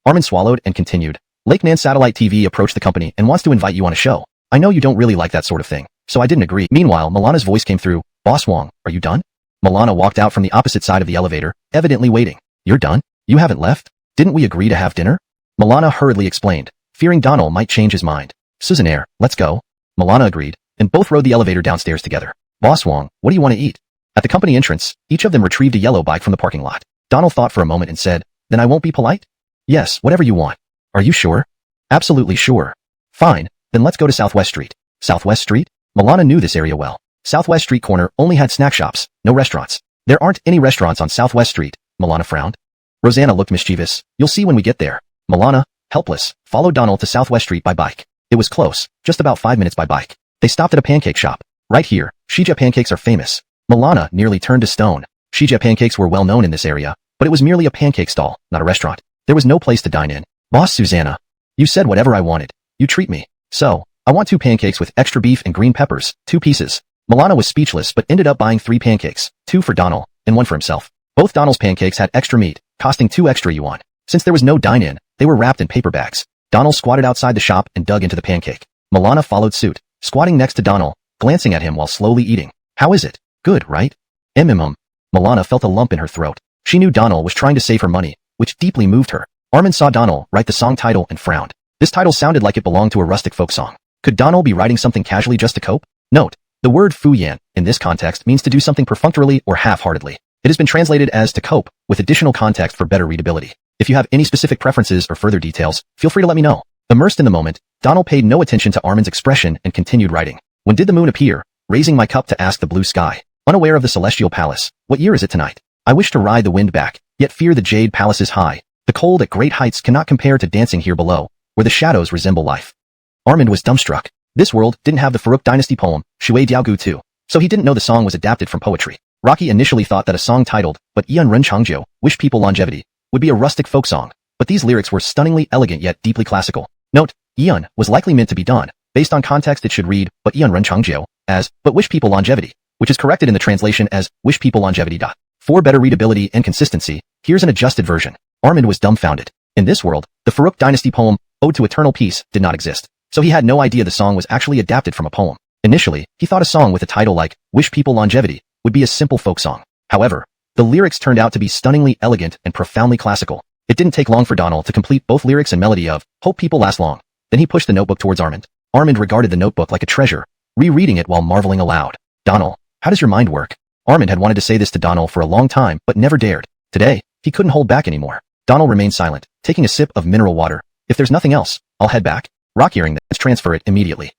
Armand swallowed and continued. Lake Nan Satellite TV approached the company and wants to invite you on a show. I know you don't really like that sort of thing, so I didn't agree. Meanwhile, Milana's voice came through. Boss Wong, are you done? Milana walked out from the opposite side of the elevator, evidently waiting. You're done? You haven't left? Didn't we agree to have dinner? Milana hurriedly explained, fearing Donald might change his mind. Suzanaire, let's go. Milana agreed, and both rode the elevator downstairs together. Boss Wong, what do you want to eat? At the company entrance, each of them retrieved a yellow bike from the parking lot. Donald thought for a moment and said, then I won't be polite? Yes, whatever you want. Are you sure? Absolutely sure. Fine, then let's go to Southwest Street. Southwest Street? Milana knew this area well. Southwest Street corner only had snack shops, no restaurants. There aren't any restaurants on Southwest Street, Milana frowned. Rosanna looked mischievous. You'll see when we get there. Milana, helpless, followed Donald to Southwest Street by bike. It was close, just about 5 minutes by bike. They stopped at a pancake shop. Right here, Shija pancakes are famous. Milana nearly turned to stone. Shija pancakes were well known in this area, but it was merely a pancake stall, not a restaurant. There was no place to dine in. Boss Susanna, you said whatever I wanted. You treat me. So, I want 2 pancakes with extra beef and green peppers, 2 pieces. Milana was speechless but ended up buying 3 pancakes, 2 for Donald, and 1 for himself. Both Donald's pancakes had extra meat, costing 2 extra yuan. Since there was no dine-in, they were wrapped in paper bags. Donald squatted outside the shop and dug into the pancake. Milana followed suit, squatting next to Donald, glancing at him while slowly eating. How is it? Good, right? Milana felt a lump in her throat. She knew Donald was trying to save her money, which deeply moved her. Armand saw Donald write the song title and frowned. This title sounded like it belonged to a rustic folk song. Could Donald be writing something casually just to cope? Note, the word fuyan, in this context, means to do something perfunctorily or half-heartedly. It has been translated as to cope, with additional context for better readability. If you have any specific preferences or further details, feel free to let me know. Immersed in the moment, Donald paid no attention to Armand's expression and continued writing. When did the moon appear? Raising my cup to ask the blue sky. Unaware of the celestial palace. What year is it tonight? I wish to ride the wind back, yet fear the jade palace is high. The cold at great heights cannot compare to dancing here below, where the shadows resemble life. Armand was dumbstruck. This world didn't have the Farouk dynasty poem, Shui Diaogu 2, so he didn't know the song was adapted from poetry. Rocky initially thought that a song titled, But Yan Ren Changjiu, Wish People Longevity, would be a rustic folk song, but these lyrics were stunningly elegant yet deeply classical. Note, Yan was likely meant to be done. Based on context it should read, But Yan Ren Changjiu, as, But Wish People Longevity, which is corrected in the translation as, Wish People Longevity. For better readability and consistency, here's an adjusted version. Armand was dumbfounded. In this world, the Farouk dynasty poem, Ode to Eternal Peace, did not exist, so he had no idea the song was actually adapted from a poem. Initially, he thought a song with a title like Wish People Longevity would be a simple folk song. However, the lyrics turned out to be stunningly elegant and profoundly classical. It didn't take long for Donald to complete both lyrics and melody of Hope People Last Long. Then he pushed the notebook towards Armand. Armand regarded the notebook like a treasure, rereading it while marveling aloud. Donald, how does your mind work? Armand had wanted to say this to Donald for a long time, but never dared. Today, he couldn't hold back anymore. Donald remained silent, taking a sip of mineral water. If there's nothing else, I'll head back. Rock hearing this, transfer it immediately.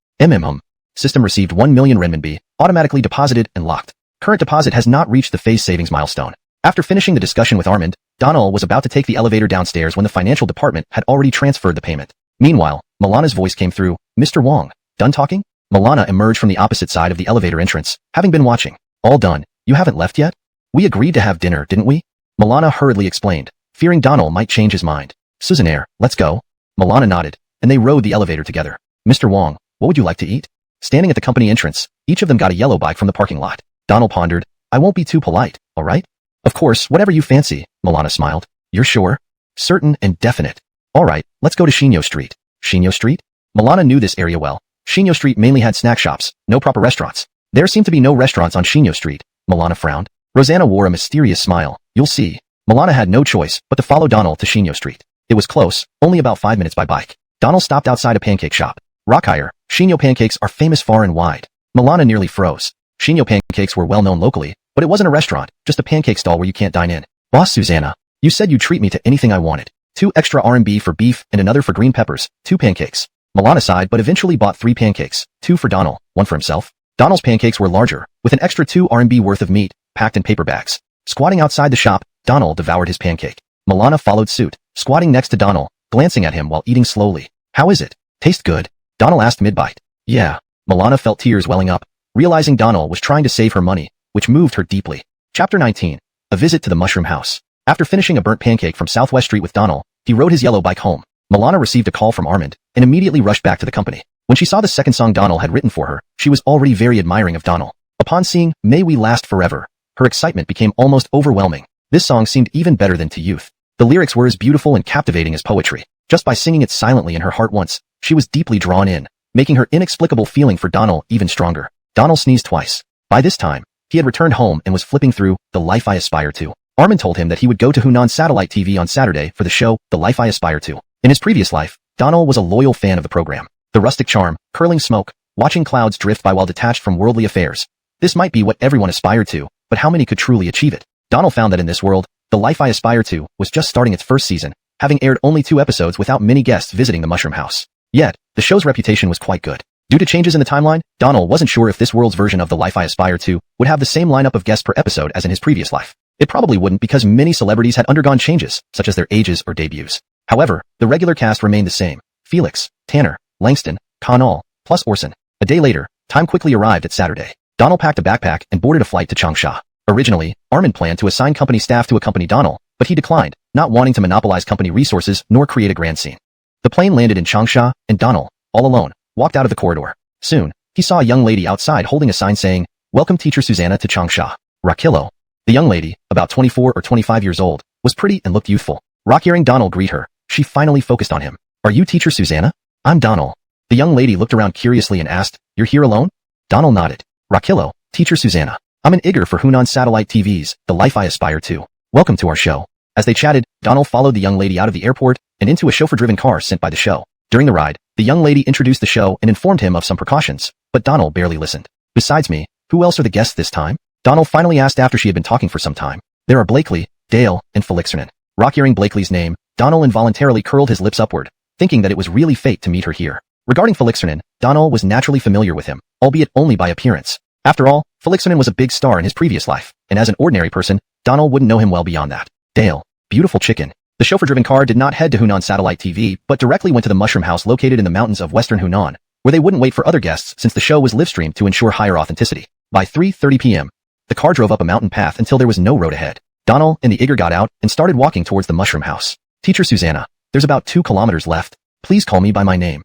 System received 1 million renminbi, automatically deposited and locked. Current deposit has not reached the phase savings milestone. After finishing the discussion with Armand, Donald was about to take the elevator downstairs when the financial department had already transferred the payment. Meanwhile, Milana's voice came through. Mr. Wong, done talking? Milana emerged from the opposite side of the elevator entrance, having been watching. All done. You haven't left yet? We agreed to have dinner, didn't we? Milana hurriedly explained, fearing Donald might change his mind. Suzanaire, let's go. Milana nodded, and they rode the elevator together. Mr. Wong, what would you like to eat? Standing at the company entrance, each of them got a yellow bike from the parking lot. Donald pondered, I won't be too polite, all right? Of course, whatever you fancy, Milana smiled. You're sure? Certain and definite. All right, let's go to Shinyo Street. Shinyo Street? Milana knew this area well. Shinyo Street mainly had snack shops, no proper restaurants. There seemed to be no restaurants on Shinyo Street. Milana frowned. Rosanna wore a mysterious smile. You'll see. Milana had no choice but to follow Donald to Shinyo Street. It was close, only about 5 minutes by bike. Donald stopped outside a pancake shop. Rockhire, Shinyo pancakes are famous far and wide. Milana nearly froze. Shinyo pancakes were well known locally, but it wasn't a restaurant, just a pancake stall where you can't dine in. Boss Susanna, you said you'd treat me to anything I wanted. 2 extra RMB for beef and another for green peppers, 2 pancakes. Milana sighed but eventually bought 3 pancakes, 2 for Donald, 1 for himself. Donald's pancakes were larger, with an extra 2 RMB worth of meat, packed in paper bags. Squatting outside the shop, Donald devoured his pancake. Milana followed suit, squatting next to Donald, glancing at him while eating slowly. How is it? Taste good? Donald asked mid-bite. Yeah. Milana felt tears welling up, realizing Donald was trying to save her money, which moved her deeply. Chapter 19. A visit to the mushroom house. After finishing a burnt pancake from Southwest Street with Donald, he rode his yellow bike home. Milana received a call from Armand and immediately rushed back to the company. When she saw the second song Donald had written for her, she was already very admiring of Donald. Upon seeing May We Last Forever, her excitement became almost overwhelming. This song seemed even better than To Youth. The lyrics were as beautiful and captivating as poetry. Just by singing it silently in her heart once, she was deeply drawn in, making her inexplicable feeling for Donald even stronger. Donald sneezed twice. By this time, he had returned home and was flipping through The Life I Aspire To. Armand told him that he would go to Hunan Satellite TV on Saturday for the show The Life I Aspire To. In his previous life, Donald was a loyal fan of the program. The rustic charm, curling smoke, watching clouds drift by while detached from worldly affairs. This might be what everyone aspired to, but how many could truly achieve it? Donald found that in this world, The Life I Aspire To was just starting its first season, having aired only 2 episodes without many guests visiting the mushroom house. Yet, the show's reputation was quite good. Due to changes in the timeline, Donald wasn't sure if this world's version of The Life I Aspire To would have the same lineup of guests per episode as in his previous life. It probably wouldn't because many celebrities had undergone changes, such as their ages or debuts. However, the regular cast remained the same. Felix, Tanner, Langston, Conall, plus Orson. A day later, time quickly arrived at Saturday. Donald packed a backpack and boarded a flight to Changsha. Originally, Armand planned to assign company staff to accompany Donald, but he declined, not wanting to monopolize company resources nor create a grand scene. The plane landed in Changsha, and Donald, all alone, walked out of the corridor. Soon, he saw a young lady outside holding a sign saying, Welcome Teacher Susanna to Changsha. Rakilo. The young lady, about 24 or 25 years old, was pretty and looked youthful. Hearing Donald greet her, she finally focused on him. Are you Teacher Susanna? I'm Donald. The young lady looked around curiously and asked, You're here alone? Donald nodded. Rakilo, Teacher Susanna. I'm an eager for Hunan Satellite TV's The Life I Aspire To. Welcome to our show. As they chatted, Donald followed the young lady out of the airport and into a chauffeur-driven car sent by the show. During the ride, the young lady introduced the show and informed him of some precautions, but Donald barely listened. Besides me, who else are the guests this time? Donald finally asked after she had been talking for some time. There are Blakely, Dale, and Felixernan. Hearing Blakely's name, Donald involuntarily curled his lips upward, thinking that it was really fate to meet her here. Regarding Felixernan, Donald was naturally familiar with him, albeit only by appearance. After all, Felixernan was a big star in his previous life, and as an ordinary person, Donald wouldn't know him well beyond that. Dale, beautiful chicken. The chauffeur-driven car did not head to Hunan Satellite TV, but directly went to the mushroom house located in the mountains of western Hunan, where they wouldn't wait for other guests since the show was live-streamed to ensure higher authenticity. By 3:30 p.m., the car drove up a mountain path until there was no road ahead. Donald and the Igor got out and started walking towards the mushroom house. Teacher Susanna, there's about 2 kilometers left. Please call me by my name.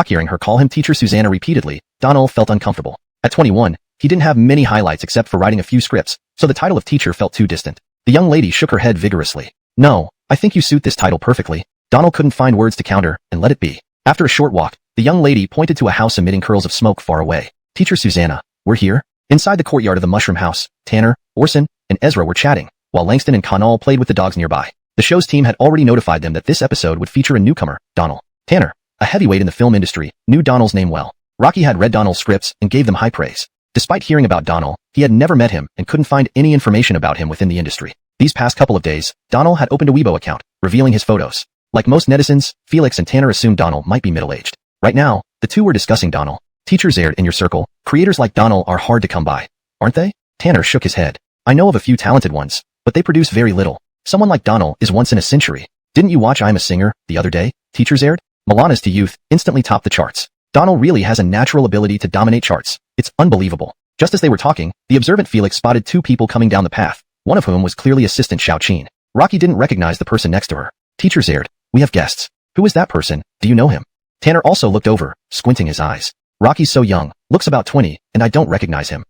Hearing her call him Teacher Susanna repeatedly, Donald felt uncomfortable. At 21, he didn't have many highlights except for writing a few scripts, so the title of teacher felt too distant. The young lady shook her head vigorously. No, I think you suit this title perfectly. Donald couldn't find words to counter and let it be. After a short walk, the young lady pointed to a house emitting curls of smoke far away. Teacher Susanna, we're here. Inside the courtyard of the mushroom house, Tanner, Orson, and Ezra were chatting, while Langston and Connell played with the dogs nearby. The show's team had already notified them that this episode would feature a newcomer, Donald. Tanner, a heavyweight in the film industry, knew Donald's name well. Rocky had read Donald's scripts and gave them high praise. Despite hearing about Donald, he had never met him and couldn't find any information about him within the industry. These past couple of days, Donald had opened a Weibo account, revealing his photos. Like most netizens, Felix and Tanner assumed Donald might be middle-aged. Right now, the two were discussing Donald. Teachers aired in your circle, creators like Donald are hard to come by, aren't they? Tanner shook his head. I know of a few talented ones, but they produce very little. Someone like Donald is once in a century. Didn't you watch I'm a Singer the other day? Teachers aired? Milana's to Youth instantly topped the charts. Donald really has a natural ability to dominate charts. It's unbelievable. Just as they were talking, the observant Felix spotted two people coming down the path, one of whom was clearly assistant Xiao Qin. Rocky didn't recognize the person next to her. Teachers aired. We have guests. Who is that person? Do you know him? Tanner also looked over, squinting his eyes. Rocky's so young, looks about 20, and I don't recognize him.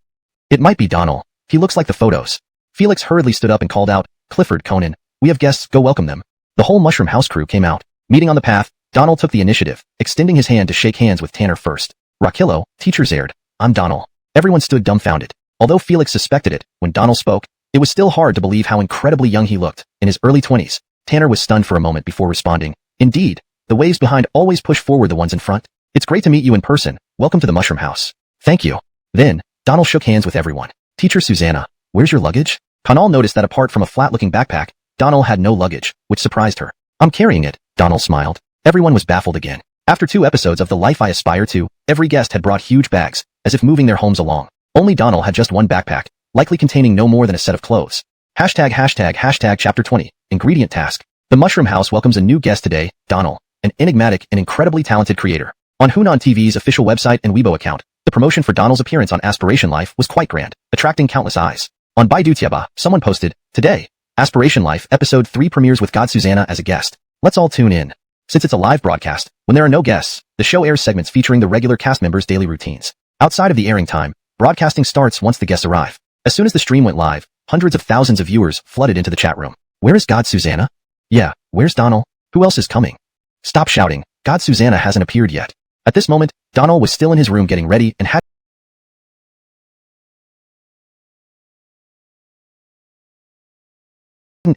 It might be Donald. He looks like the photos. Felix hurriedly stood up and called out, Clifford, Conan, we have guests, go welcome them. The whole mushroom house crew came out. Meeting on the path, Donald took the initiative, extending his hand to shake hands with Tanner first. Rockillo, teachers aired. I'm Donald. Everyone stood dumbfounded. Although Felix suspected it, when Donald spoke, it was still hard to believe how incredibly young he looked, in his early 20s. Tanner was stunned for a moment before responding. Indeed, the waves behind always push forward the ones in front. It's great to meet you in person. Welcome to the mushroom house. Thank you. Then, Donald shook hands with everyone. Teacher Susanna, where's your luggage? Connell noticed that apart from a flat-looking backpack, Donald had no luggage, which surprised her. I'm carrying it, Donald smiled. Everyone was baffled again. After 2 episodes of The Life I Aspire To, every guest had brought huge bags, as if moving their homes along. Only Donald had just one backpack, likely containing no more than a set of clothes. ####Chapter 20, Ingredient Task. The Mushroom House welcomes a new guest today, Donald, an enigmatic and incredibly talented creator. On Hunan TV's official website and Weibo account, the promotion for Donald's appearance on Aspiration Life was quite grand, attracting countless eyes. On Baidu Tiaba, someone posted, Today, Aspiration Life Episode 3 premieres with God Susanna as a guest. Let's all tune in. Since it's a live broadcast, when there are no guests, the show airs segments featuring the regular cast members' daily routines. Outside of the airing time, broadcasting starts once the guests arrive. As soon as the stream went live, hundreds of thousands of viewers flooded into the chat room. Where is God Susanna? Yeah, where's Donald? Who else is coming? Stop shouting, God Susanna hasn't appeared yet. At this moment, Donald was still in his room getting ready and hadn't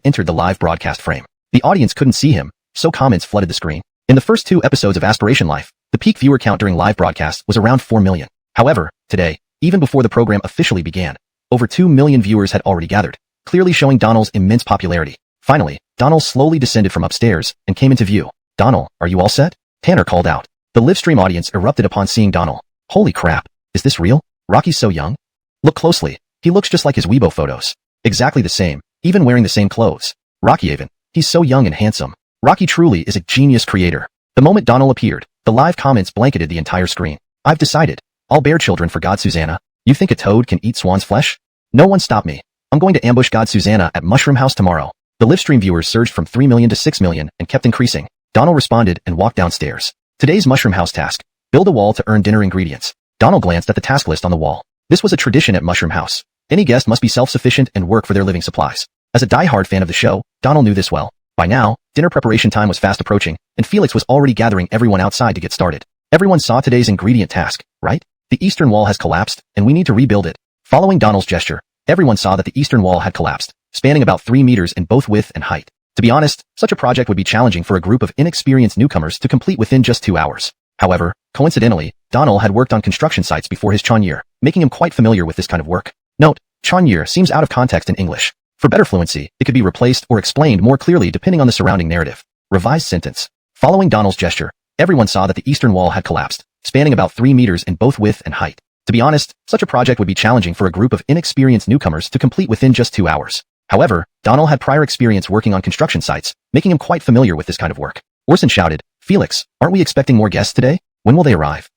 entered the live broadcast frame. The audience couldn't see him, so comments flooded the screen. In the first 2 episodes of Aspiration Life, the peak viewer count during live broadcasts was around 4 million. However, today, even before the program officially began, over 2 million viewers had already gathered, clearly showing Donald's immense popularity. Finally, Donald slowly descended from upstairs and came into view. Donald, are you all set? Tanner called out. The livestream audience erupted upon seeing Donald. Holy crap, is this real? Rocky's so young? Look closely, he looks just like his Weibo photos. Exactly the same, even wearing the same clothes. Rocky even, he's so young and handsome. Rocky truly is a genius creator. The moment Donald appeared, the live comments blanketed the entire screen. I've decided. I'll bear children for God Susanna. You think a toad can eat swan's flesh? No one stop me. I'm going to ambush God Susanna at Mushroom House tomorrow. The livestream viewers surged from 3 million to 6 million and kept increasing. Donald responded and walked downstairs. Today's Mushroom House task. Build a wall to earn dinner ingredients. Donald glanced at the task list on the wall. This was a tradition at Mushroom House. Any guest must be self-sufficient and work for their living supplies. As a die-hard fan of the show, Donald knew this well. By now, dinner preparation time was fast approaching, and Felix was already gathering everyone outside to get started. Everyone saw today's ingredient task, right? The eastern wall has collapsed, and we need to rebuild it. Following Donald's gesture, everyone saw that the eastern wall had collapsed, spanning about 3 meters in both width and height. To be honest, such a project would be challenging for a group of inexperienced newcomers to complete within just 2 hours. However, coincidentally, Donald had worked on construction sites before his Chonyear, making him quite familiar with this kind of work. Note, Chonyear seems out of context in English. For better fluency, it could be replaced or explained more clearly depending on the surrounding narrative. Revised sentence. Following Donald's gesture, everyone saw that the eastern wall had collapsed, spanning about 3 meters in both width and height. To be honest, such a project would be challenging for a group of inexperienced newcomers to complete within just 2 hours. However, Donald had prior experience working on construction sites, making him quite familiar with this kind of work. Orson shouted, Felix, aren't we expecting more guests today? When will they arrive?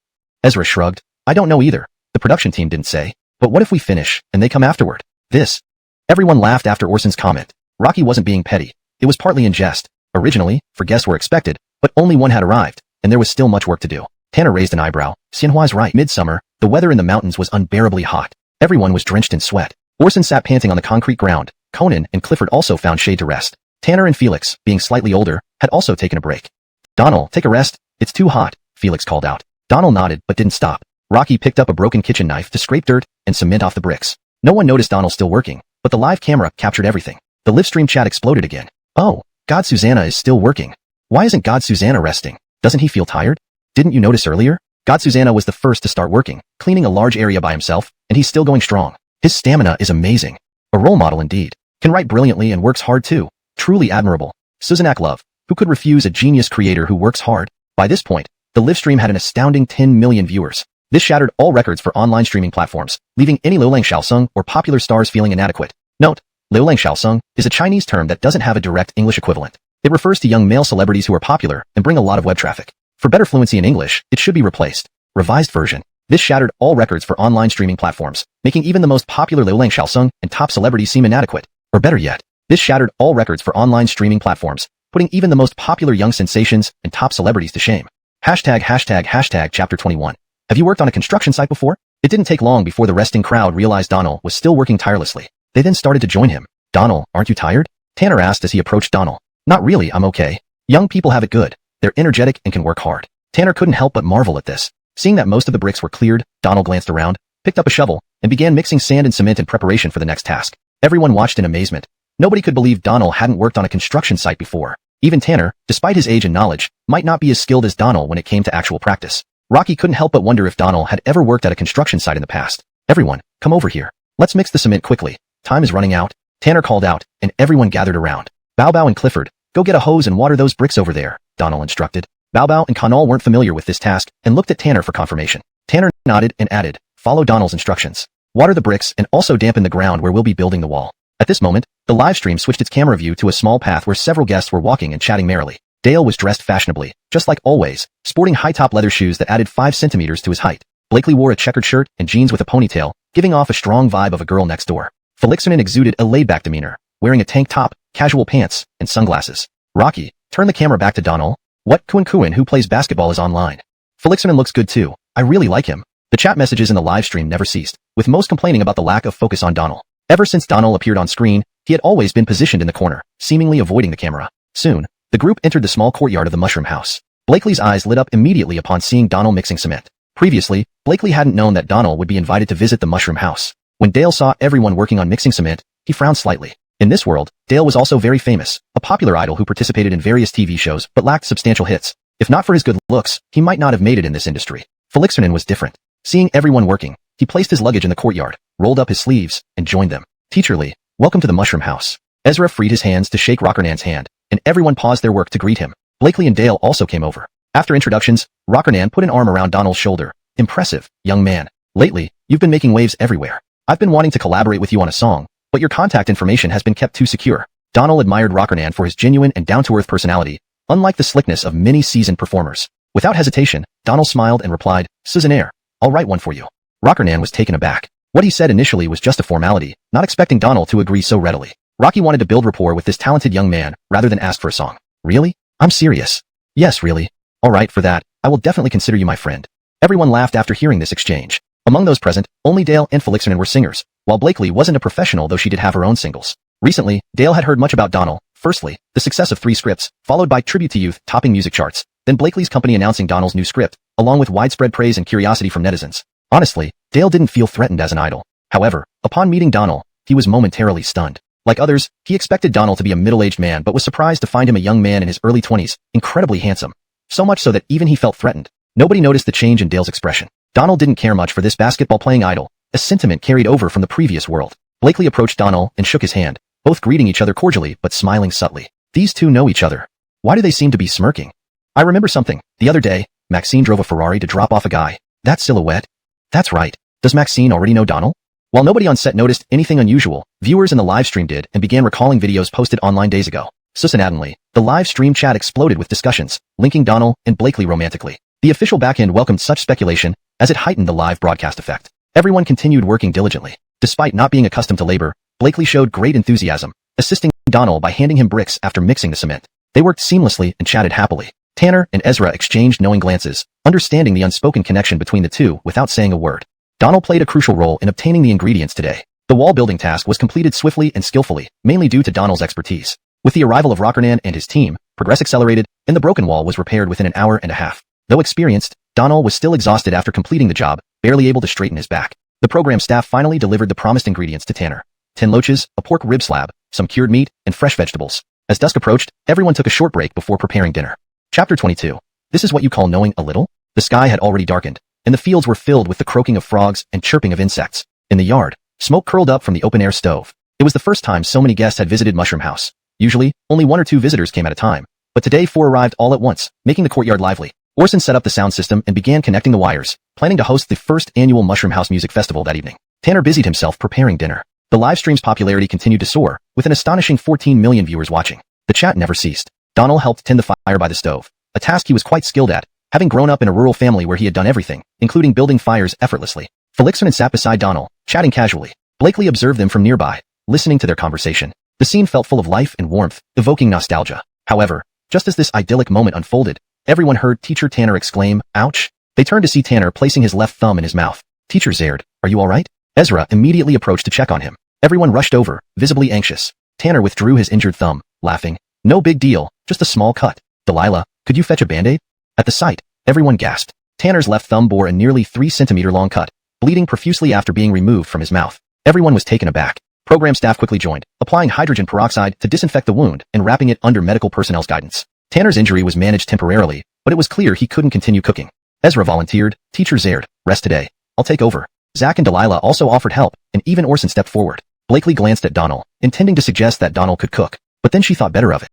Ezra shrugged. I don't know either. The production team didn't say. But what if we finish, and they come afterward? This. Everyone laughed after Orson's comment. Rocky wasn't being petty. It was partly in jest. Originally, 4 guests were expected, but only 1 had arrived, and there was still much work to do. Tanner raised an eyebrow. Xianhua's right. Midsummer, the weather in the mountains was unbearably hot. Everyone was drenched in sweat. Orson sat panting on the concrete ground. Conan and Clifford also found shade to rest. Tanner and Felix, being slightly older, had also taken a break. Donald, take a rest. It's too hot, Felix called out. Donald nodded but didn't stop. Rocky picked up a broken kitchen knife to scrape dirt and cement off the bricks. No one noticed Donald still working, but the live camera captured everything. The live stream chat exploded again. Oh, God, Susanna is still working. Why isn't God Susanna resting? Doesn't he feel tired? Didn't you notice earlier? God Susanna was the first to start working, cleaning a large area by himself, and he's still going strong. His stamina is amazing. A role model indeed. Can write brilliantly and works hard too. Truly admirable. Suzanak Love. Who could refuse a genius creator who works hard? By this point, the live stream had an astounding 10 million viewers. This shattered all records for online streaming platforms, leaving any Liulang Shaoseng or popular stars feeling inadequate. Note, Liulang Shaoseng is a Chinese term that doesn't have a direct English equivalent. It refers to young male celebrities who are popular and bring a lot of web traffic. For better fluency in English, it should be replaced. Revised version. This shattered all records for online streaming platforms, making even the most popular Liulang Shaoseng and top celebrities seem inadequate. Or better yet, this shattered all records for online streaming platforms, putting even the most popular young sensations and top celebrities to shame. Hashtag chapter 21. Have you worked on a construction site before? It didn't take long before the resting crowd realized Donald was still working tirelessly. They then started to join him. Donald, aren't you tired? Tanner asked as he approached Donald. Not really, I'm okay. Young people have it good. They're energetic and can work hard. Tanner couldn't help but marvel at this. Seeing that most of the bricks were cleared, Donald glanced around, picked up a shovel, and began mixing sand and cement in preparation for the next task. Everyone watched in amazement. Nobody could believe Donald hadn't worked on a construction site before. Even Tanner, despite his age and knowledge, might not be as skilled as Donald when it came to actual practice. Rocky couldn't help but wonder if Donald had ever worked at a construction site in the past. Everyone, come over here. Let's mix the cement quickly. Time is running out. Tanner called out, and everyone gathered around. Bao Bao and Clifford, go get a hose and water those bricks over there, Donald instructed. Bao Bao and Kanal weren't familiar with this task and looked at Tanner for confirmation. Tanner nodded and added, follow Donald's instructions. Water the bricks and also dampen the ground where we'll be building the wall. At this moment, the live stream switched its camera view to a small path where several guests were walking and chatting merrily. Dale was dressed fashionably, just like always, sporting high-top leather shoes that added 5 centimeters to his height. Blakely wore a checkered shirt and jeans with a ponytail, giving off a strong vibe of a girl next door. Felixernan exuded a laid-back demeanor, wearing a tank top, casual pants, and sunglasses. Rocky, turn the camera back to Donald. What? Kuan, who plays basketball, is online. Felixernan looks good too. I really like him. The chat messages in the live stream never ceased, with most complaining about the lack of focus on Donald. Ever since Donald appeared on screen, he had always been positioned in the corner, seemingly avoiding the camera. Soon, the group entered the small courtyard of the mushroom house. Blakely's eyes lit up immediately upon seeing Donald mixing cement. Previously, Blakely hadn't known that Donald would be invited to visit the mushroom house. When Dale saw everyone working on mixing cement, he frowned slightly. In this world, Dale was also very famous, a popular idol who participated in various TV shows but lacked substantial hits. If not for his good looks, he might not have made it in this industry. Felixernan was different. Seeing everyone working, he placed his luggage in the courtyard, rolled up his sleeves, and joined them. Teacher Lee, welcome to the mushroom house. Ezra freed his hands to shake Rockernan's hand, and everyone paused their work to greet him. Blakely and Dale also came over. After introductions, Rockernan put an arm around Donald's shoulder. Impressive, young man. Lately, you've been making waves everywhere. I've been wanting to collaborate with you on a song, but your contact information has been kept too secure. Donald admired Rockernan for his genuine and down-to-earth personality, unlike the slickness of many seasoned performers. Without hesitation, Donald smiled and replied, Susannaire, I'll write one for you. Rockernan was taken aback. What he said initially was just a formality, not expecting Donald to agree so readily. Rocky wanted to build rapport with this talented young man, rather than ask for a song. Really? I'm serious. Yes, really. Alright, for that, I will definitely consider you my friend. Everyone laughed after hearing this exchange. Among those present, only Dale and Felixernan were singers, while Blakely wasn't a professional, though she did have her own singles. Recently, Dale had heard much about Donald. Firstly, the success of 3 scripts, followed by Tribute to Youth topping music charts, then Blakely's company announcing Donald's new script, along with widespread praise and curiosity from netizens. Honestly, Dale didn't feel threatened as an idol. However, upon meeting Donald, he was momentarily stunned. Like others, he expected Donald to be a middle-aged man but was surprised to find him a young man in his early 20s, incredibly handsome. So much so that even he felt threatened. Nobody noticed the change in Dale's expression. Donald didn't care much for this basketball-playing idol, a sentiment carried over from the previous world. Blakely approached Donald and shook his hand, both greeting each other cordially but smiling subtly. These two know each other. Why do they seem to be smirking? I remember something. The other day, Maxine drove a Ferrari to drop off a guy. That silhouette? That's right. Does Maxine already know Donald? While nobody on set noticed anything unusual, viewers in the live stream did and began recalling videos posted online days ago. Susannatonally, the live stream chat exploded with discussions, linking Donald and Blakely romantically. The official backend welcomed such speculation, as it heightened the live broadcast effect. Everyone continued working diligently. Despite not being accustomed to labor, Blakely showed great enthusiasm, assisting Donald by handing him bricks after mixing the cement. They worked seamlessly and chatted happily. Tanner and Ezra exchanged knowing glances, understanding the unspoken connection between the two without saying a word. Donald played a crucial role in obtaining the ingredients today. The wall building task was completed swiftly and skillfully, mainly due to Donald's expertise. With the arrival of Rockernan and his team, progress accelerated, and the broken wall was repaired within an hour and a half. Though experienced, Donald was still exhausted after completing the job, barely able to straighten his back. The program staff finally delivered the promised ingredients to Tanner. 10 loaches, a pork rib slab, some cured meat, and fresh vegetables. As dusk approached, everyone took a short break before preparing dinner. Chapter 22. This is what you call knowing a little? The sky had already darkened, and the fields were filled with the croaking of frogs and chirping of insects. In the yard, smoke curled up from the open-air stove. It was the first time so many guests had visited Mushroom House. Usually, only 1 or 2 visitors came at a time, but today 4 arrived all at once, making the courtyard lively. Orson set up the sound system and began connecting the wires, planning to host the first annual Mushroom House Music Festival that evening. Tanner busied himself preparing dinner. The live stream's popularity continued to soar, with an astonishing 14 million viewers watching. The chat never ceased. Donald helped tend the fire by the stove, a task he was quite skilled at, having grown up in a rural family where he had done everything, including building fires effortlessly. Felixman sat beside Donald, chatting casually. Blakely observed them from nearby, listening to their conversation. The scene felt full of life and warmth, evoking nostalgia. However, just as this idyllic moment unfolded, everyone heard Teacher Tanner exclaim, "Ouch!" They turned to see Tanner placing his left thumb in his mouth. "Teacher Zared, are you alright?" Ezra immediately approached to check on him. Everyone rushed over, visibly anxious. Tanner withdrew his injured thumb, laughing. "No big deal, just a small cut. Delilah, could you fetch a band-aid?" At the sight, everyone gasped. Tanner's left thumb bore a nearly 3-centimeter long cut, bleeding profusely after being removed from his mouth. Everyone was taken aback. Program staff quickly joined, applying hydrogen peroxide to disinfect the wound and wrapping it under medical personnel's guidance. Tanner's injury was managed temporarily, but it was clear he couldn't continue cooking. Ezra volunteered, "Teacher Zared, rest today. I'll take over." Zach and Delilah also offered help, and even Orson stepped forward. Blakely glanced at Donald, intending to suggest that Donald could cook, but then she thought better of it.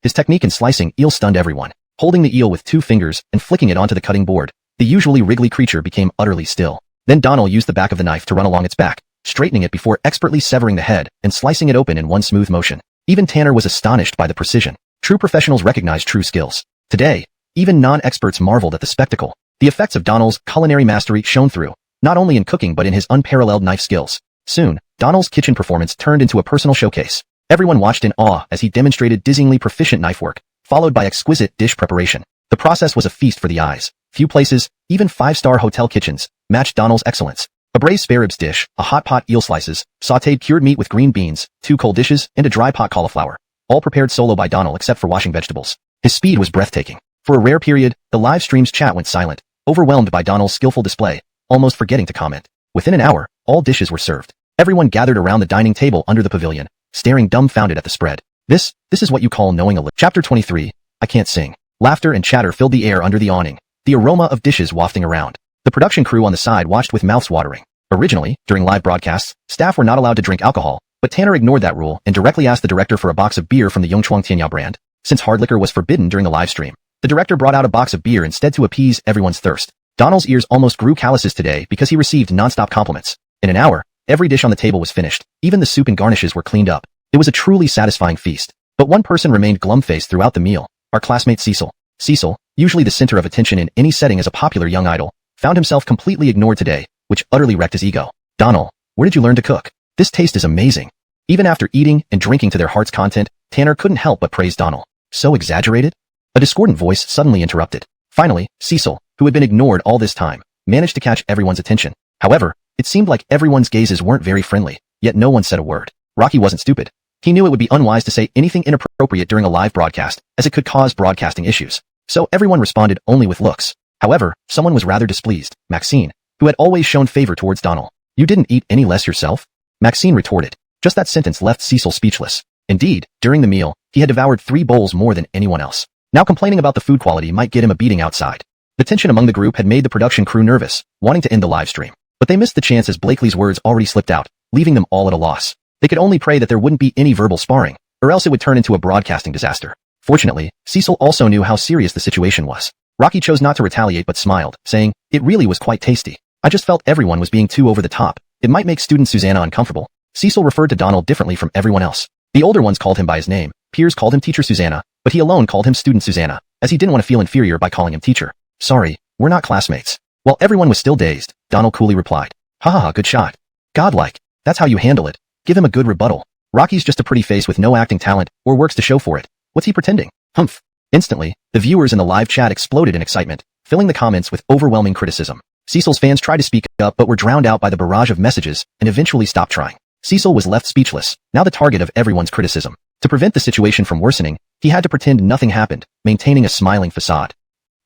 His technique in slicing eel stunned everyone. Holding the eel with 2 fingers and flicking it onto the cutting board, the usually wriggly creature became utterly still. Then Donald used the back of the knife to run along its back, straightening it before expertly severing the head and slicing it open in one smooth motion. Even Tanner was astonished by the precision. True professionals recognize true skills. Today, even non-experts marveled at the spectacle. The effects of Donald's culinary mastery shone through, not only in cooking but in his unparalleled knife skills. Soon, Donald's kitchen performance turned into a personal showcase. Everyone watched in awe as he demonstrated dizzyingly proficient knife work, followed by exquisite dish preparation. The process was a feast for the eyes. Few places, even 5-star hotel kitchens, matched Donald's excellence. A braised spare ribs dish, a hot pot eel slices, sautéed cured meat with green beans, 2 cold dishes, and a dry pot cauliflower, all prepared solo by Donald except for washing vegetables. His speed was breathtaking. For a rare period, the live stream's chat went silent, overwhelmed by Donald's skillful display, almost forgetting to comment. Within an hour, all dishes were served. Everyone gathered around the dining table under the pavilion, staring dumbfounded at the spread. This is what you call knowing a little. Chapter 23. I can't sing. Laughter and chatter filled the air under the awning, the aroma of dishes wafting around. The production crew on the side watched with mouths watering. Originally, during live broadcasts, staff were not allowed to drink alcohol, but Tanner ignored that rule and directly asked the director for a box of beer from the Yongchuang Tianyao brand. Since hard liquor was forbidden during the live stream, the director brought out a box of beer instead to appease everyone's thirst. Donald's ears almost grew calluses today because he received non-stop compliments. In an hour, every dish on the table was finished. Even the soup and garnishes were cleaned up. It was a truly satisfying feast. But one person remained glum-faced throughout the meal, our classmate Cecil. Cecil, usually the center of attention in any setting as a popular young idol, found himself completely ignored today, which utterly wrecked his ego. "Donald, where did you learn to cook? This taste is amazing." Even after eating and drinking to their heart's content, Tanner couldn't help but praise Donald. "So exaggerated?" A discordant voice suddenly interrupted. Finally, Cecil, who had been ignored all this time, managed to catch everyone's attention. However, it seemed like everyone's gazes weren't very friendly, yet no one said a word. Rocky wasn't stupid. He knew it would be unwise to say anything inappropriate during a live broadcast, as it could cause broadcasting issues. So everyone responded only with looks. However, someone was rather displeased, Maxine, who had always shown favor towards Donald. "You didn't eat any less yourself?" Maxine retorted. Just that sentence left Cecil speechless. Indeed, during the meal, he had devoured 3 bowls more than anyone else. Now complaining about the food quality might get him a beating outside. The tension among the group had made the production crew nervous, wanting to end the live stream. But they missed the chance as Blakely's words already slipped out, leaving them all at a loss. They could only pray that there wouldn't be any verbal sparring, or else it would turn into a broadcasting disaster. Fortunately, Cecil also knew how serious the situation was. Rocky chose not to retaliate but smiled, saying, "It really was quite tasty. I just felt everyone was being too over the top. It might make student Susanna uncomfortable." Cecil referred to Donald differently from everyone else. The older ones called him by his name, peers called him Teacher Susanna, but he alone called him Student Susanna, as he didn't want to feel inferior by calling him teacher. "Sorry, we're not classmates." While everyone was still dazed, Donald coolly replied, "Ha ha ha, good shot. Godlike. That's how you handle it. Give him a good rebuttal. Rocky's just a pretty face with no acting talent or works to show for it. What's he pretending? Humph." Instantly, the viewers in the live chat exploded in excitement, filling the comments with overwhelming criticism. Cecil's fans tried to speak up but were drowned out by the barrage of messages and eventually stopped trying. Cecil was left speechless, now the target of everyone's criticism. To prevent the situation from worsening, he had to pretend nothing happened, maintaining a smiling facade.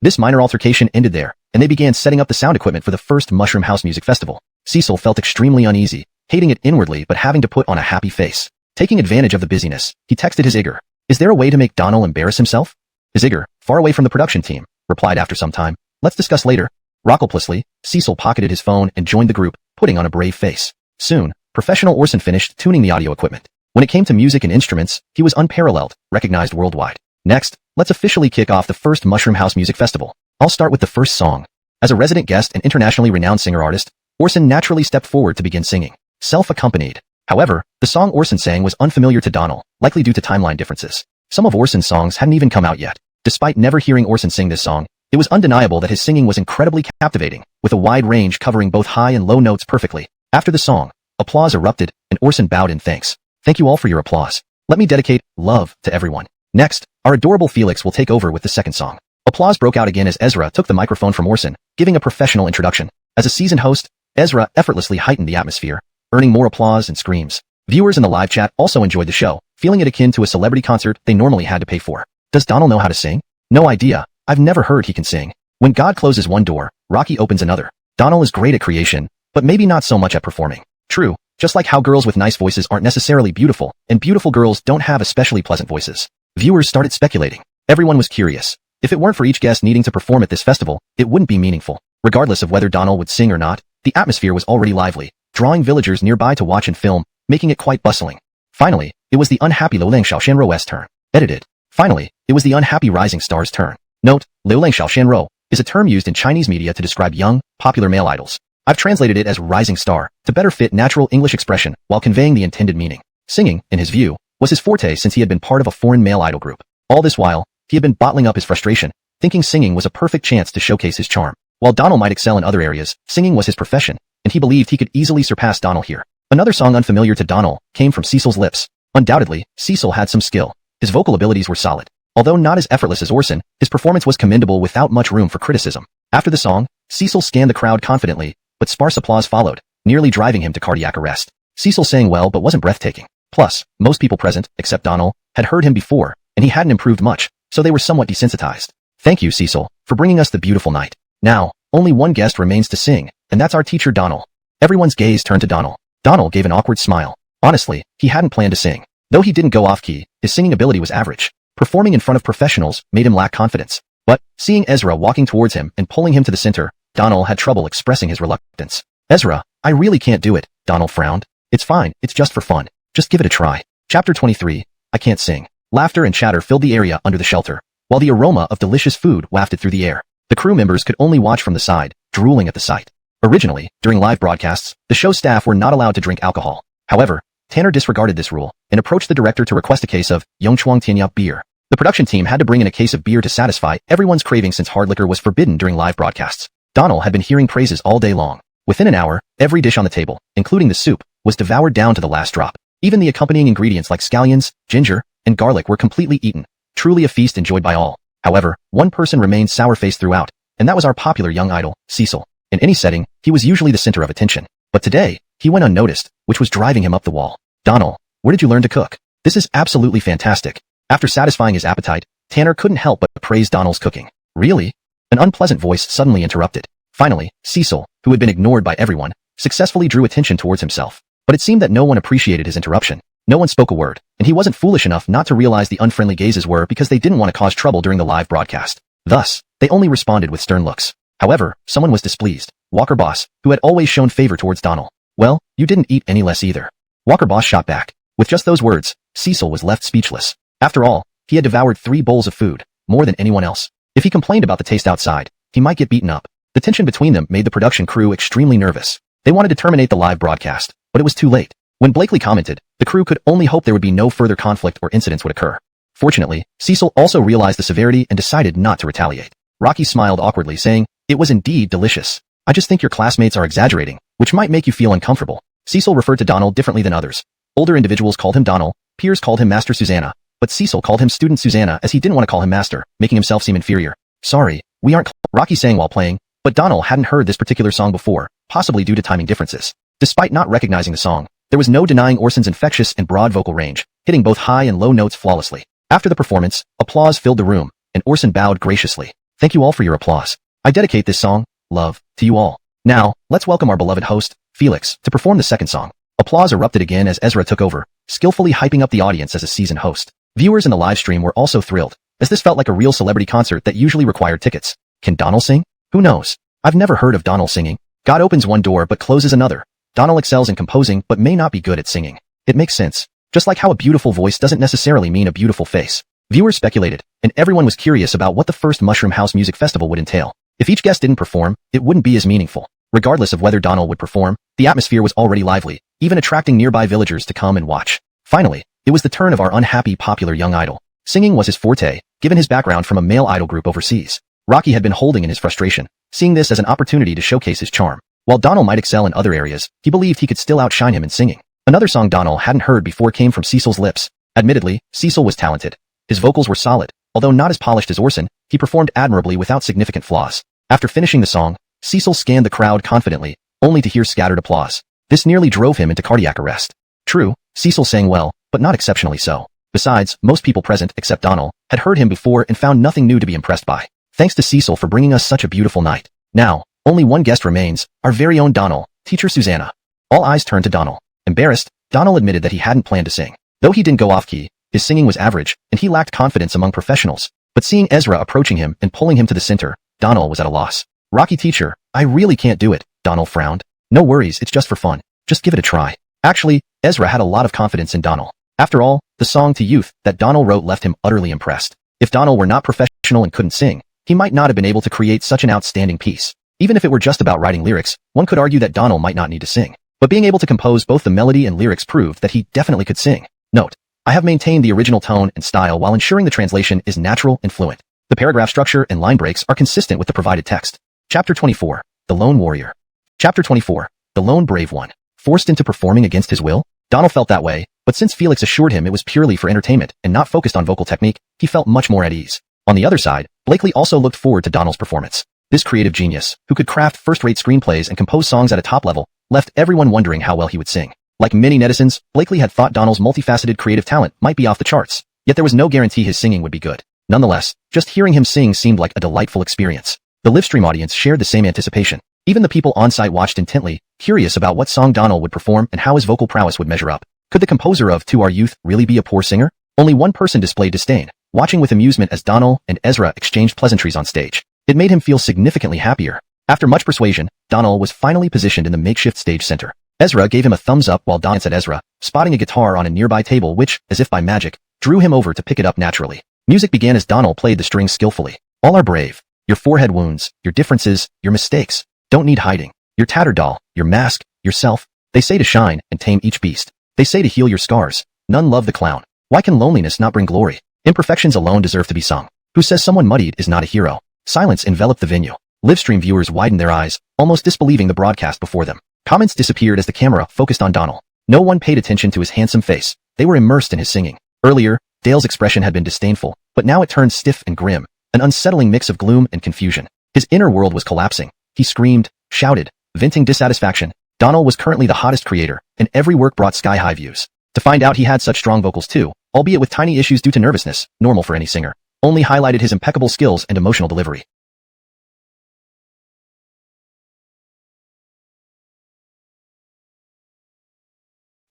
This minor altercation ended there, and they began setting up the sound equipment for the first Mushroom House Music Festival. Cecil felt extremely uneasy, hating it inwardly but having to put on a happy face. Taking advantage of the busyness, he texted his Igor. "Is there a way to make Donald embarrass himself?" His Igor, far away from the production team, replied after some time. "Let's discuss later." Rocklessly, Cecil pocketed his phone and joined the group, putting on a brave face. Soon, professional Orson finished tuning the audio equipment. When it came to music and instruments, he was unparalleled, recognized worldwide. Next, let's officially kick off the first Mushroom House Music Festival. I'll start with the first song. As a resident guest and internationally renowned singer-artist, Orson naturally stepped forward to begin singing, self-accompanied. However, the song Orson sang was unfamiliar to Donald, likely due to timeline differences. Some of Orson's songs hadn't even come out yet. Despite never hearing Orson sing this song, it was undeniable that his singing was incredibly captivating, with a wide range covering both high and low notes perfectly. After the song, applause erupted, and Orson bowed in thanks. "Thank you all for your applause. Let me dedicate love to everyone." Next, our adorable Felix will take over with the second song. Applause broke out again as Ezra took the microphone from Orson, giving a professional introduction. As a seasoned host, Ezra effortlessly heightened the atmosphere, earning more applause and screams. Viewers in the live chat also enjoyed the show, feeling it akin to a celebrity concert they normally had to pay for. Does Donald know how to sing? No idea. I've never heard he can sing. When God closes one door, Rocky opens another. Donald is great at creation, but maybe not so much at performing. True, just like how girls with nice voices aren't necessarily beautiful, and beautiful girls don't have especially pleasant voices. Viewers started speculating. Everyone was curious. If it weren't for each guest needing to perform at this festival, it wouldn't be meaningful. Regardless of whether Donald would sing or not, the atmosphere was already lively, drawing villagers nearby to watch and film, making it quite bustling. Finally, it was the unhappy Liu Xiaoshanrou's turn. Edited. Finally, it was the unhappy rising star's turn. Note, Liu Xiaoshanrou is a term used in Chinese media to describe young, popular male idols. I've translated it as rising star, to better fit natural English expression while conveying the intended meaning. Singing, in his view, was his forte since he had been part of a foreign male idol group. All this while, he had been bottling up his frustration, thinking singing was a perfect chance to showcase his charm. While Donald might excel in other areas, singing was his profession, and he believed he could easily surpass Donald here. Another song unfamiliar to Donald came from Cecil's lips. Undoubtedly, Cecil had some skill. His vocal abilities were solid. Although not as effortless as Orson, his performance was commendable without much room for criticism. After the song, Cecil scanned the crowd confidently, but sparse applause followed, nearly driving him to cardiac arrest. Cecil sang well but wasn't breathtaking. Plus, most people present, except Donald, had heard him before, and he hadn't improved much, so they were somewhat desensitized. "Thank you, Cecil, for bringing us the beautiful night. Now, only one guest remains to sing, and that's our teacher Donald." Everyone's gaze turned to Donald. Donald gave an awkward smile. Honestly, he hadn't planned to sing. Though he didn't go off-key, his singing ability was average. Performing in front of professionals made him lack confidence. But, seeing Ezra walking towards him and pulling him to the center, Donald had trouble expressing his reluctance. "Ezra, I really can't do it," Donald frowned. "It's fine, it's just for fun. Just give it a try." Chapter 23, I Can't Sing. Laughter and chatter filled the area under the shelter, while the aroma of delicious food wafted through the air. The crew members could only watch from the side, drooling at the sight. Originally, during live broadcasts, the show staff were not allowed to drink alcohol. However, Tanner disregarded this rule and approached the director to request a case of Yongchuang Tianyao beer. The production team had to bring in a case of beer to satisfy everyone's craving since hard liquor was forbidden during live broadcasts. Donald had been hearing praises all day long. Within an hour, every dish on the table, including the soup, was devoured down to the last drop. Even the accompanying ingredients like scallions, ginger, and garlic were completely eaten. Truly a feast enjoyed by all. However, one person remained sour-faced throughout, and that was our popular young idol, Cecil. In any setting, he was usually the center of attention. But today, he went unnoticed, which was driving him up the wall. "Donald, where did you learn to cook? This is absolutely fantastic." After satisfying his appetite, Tanner couldn't help but praise Donald's cooking. "Really?" An unpleasant voice suddenly interrupted. Finally, Cecil, who had been ignored by everyone, successfully drew attention towards himself. But it seemed that no one appreciated his interruption. No one spoke a word, and he wasn't foolish enough not to realize the unfriendly gazes were because they didn't want to cause trouble during the live broadcast. Thus, they only responded with stern looks. However, someone was displeased. Walker Boss, who had always shown favor towards Donald. "Well, you didn't eat any less either." Walker Boss shot back. With just those words, Cecil was left speechless. After all, he had devoured 3 bowls of food, more than anyone else. If he complained about the taste outside, he might get beaten up. The tension between them made the production crew extremely nervous. They wanted to terminate the live broadcast, but it was too late. When Blakely commented, the crew could only hope there would be no further conflict or incidents would occur. Fortunately, Cecil also realized the severity and decided not to retaliate. Rocky smiled awkwardly, saying, "It was indeed delicious. I just think your classmates are exaggerating, which might make you feel uncomfortable." Cecil referred to Donald differently than others. Older individuals called him Donald, peers called him Master Susanna, but Cecil called him Student Susanna as he didn't want to call him Master, making himself seem inferior. "Sorry, we aren't," Rocky sang while playing, but Donald hadn't heard this particular song before, possibly due to timing differences. Despite not recognizing the song, there was no denying Orson's infectious and broad vocal range, hitting both high and low notes flawlessly. After the performance, applause filled the room, and Orson bowed graciously. Thank you all for your applause. I dedicate this song, Love, to you all. Now, let's welcome our beloved host, Felix, to perform the second song. Applause erupted again as Ezra took over, skillfully hyping up the audience as a seasoned host. Viewers in the live stream were also thrilled, as this felt like a real celebrity concert that usually required tickets. Can Donald sing? Who knows? I've never heard of Donald singing. God opens one door but closes another. Donald excels in composing but may not be good at singing. It makes sense. Just like how a beautiful voice doesn't necessarily mean a beautiful face. Viewers speculated, and everyone was curious about what the first Mushroom House Music Festival would entail. If each guest didn't perform, it wouldn't be as meaningful. Regardless of whether Donald would perform, the atmosphere was already lively, even attracting nearby villagers to come and watch. Finally, it was the turn of our unhappy popular young idol. Singing was his forte, given his background from a male idol group overseas. Rocky had been holding in his frustration, seeing this as an opportunity to showcase his charm. While Donald might excel in other areas, he believed he could still outshine him in singing. Another song Donald hadn't heard before came from Cecil's lips. Admittedly, Cecil was talented. His vocals were solid. Although not as polished as Orson, he performed admirably without significant flaws. After finishing the song, Cecil scanned the crowd confidently, only to hear scattered applause. This nearly drove him into cardiac arrest. True, Cecil sang well, but not exceptionally so. Besides, most people present, except Donald, had heard him before and found nothing new to be impressed by. Thanks to Cecil for bringing us such a beautiful night. Now, only one guest remains, our very own Donald, teacher Susanna. All eyes turned to Donald. Embarrassed, Donald admitted that he hadn't planned to sing. Though he didn't go off-key, his singing was average, and he lacked confidence among professionals. But seeing Ezra approaching him and pulling him to the center, Donald was at a loss. Rocky teacher, I really can't do it, Donald frowned. No worries, it's just for fun. Just give it a try. Actually, Ezra had a lot of confidence in Donald. After all, the song To Youth that Donald wrote left him utterly impressed. If Donald were not professional and couldn't sing, he might not have been able to create such an outstanding piece. Even if it were just about writing lyrics, one could argue that Donald might not need to sing. But being able to compose both the melody and lyrics proved that he definitely could sing. Note, I have maintained the original tone and style while ensuring the translation is natural and fluent. The paragraph structure and line breaks are consistent with the provided text. Chapter 24, The Lone Warrior. Chapter 24, The Lone Brave One. Forced into performing against his will? Donald felt that way, but since Felix assured him it was purely for entertainment and not focused on vocal technique, he felt much more at ease. On the other side, Blakely also looked forward to Donald's performance. This creative genius, who could craft first-rate screenplays and compose songs at a top level, left everyone wondering how well he would sing. Like many netizens, Blakely had thought Donald's multifaceted creative talent might be off the charts, yet there was no guarantee his singing would be good. Nonetheless, just hearing him sing seemed like a delightful experience. The livestream audience shared the same anticipation. Even the people on site watched intently, curious about what song Donald would perform and how his vocal prowess would measure up. Could the composer of To Our Youth really be a poor singer? Only one person displayed disdain, watching with amusement as Donald and Ezra exchanged pleasantries on stage. It made him feel significantly happier. After much persuasion, Donald was finally positioned in the makeshift stage center. Ezra gave him a thumbs up while Donald glanced at Ezra, spotting a guitar on a nearby table which, as if by magic, drew him over to pick it up naturally. Music began as Donald played the strings skillfully. All are brave. Your forehead wounds, your differences, your mistakes. Don't need hiding. Your tattered doll, your mask, yourself. They say to shine and tame each beast. They say to heal your scars. None love the clown. Why can loneliness not bring glory? Imperfections alone deserve to be sung. Who says someone muddied is not a hero? Silence enveloped the venue. Livestream viewers widened their eyes, almost disbelieving the broadcast before them. Comments disappeared as the camera focused on Donald. No one paid attention to his handsome face. They were immersed in his singing. Earlier, Dale's expression had been disdainful, but now it turned stiff and grim, an unsettling mix of gloom and confusion. His inner world was collapsing. He screamed, shouted, venting dissatisfaction. Donald was currently the hottest creator, and every work brought sky-high views. To find out he had such strong vocals too, albeit with tiny issues due to nervousness, normal for any singer, only highlighted his impeccable skills and emotional delivery.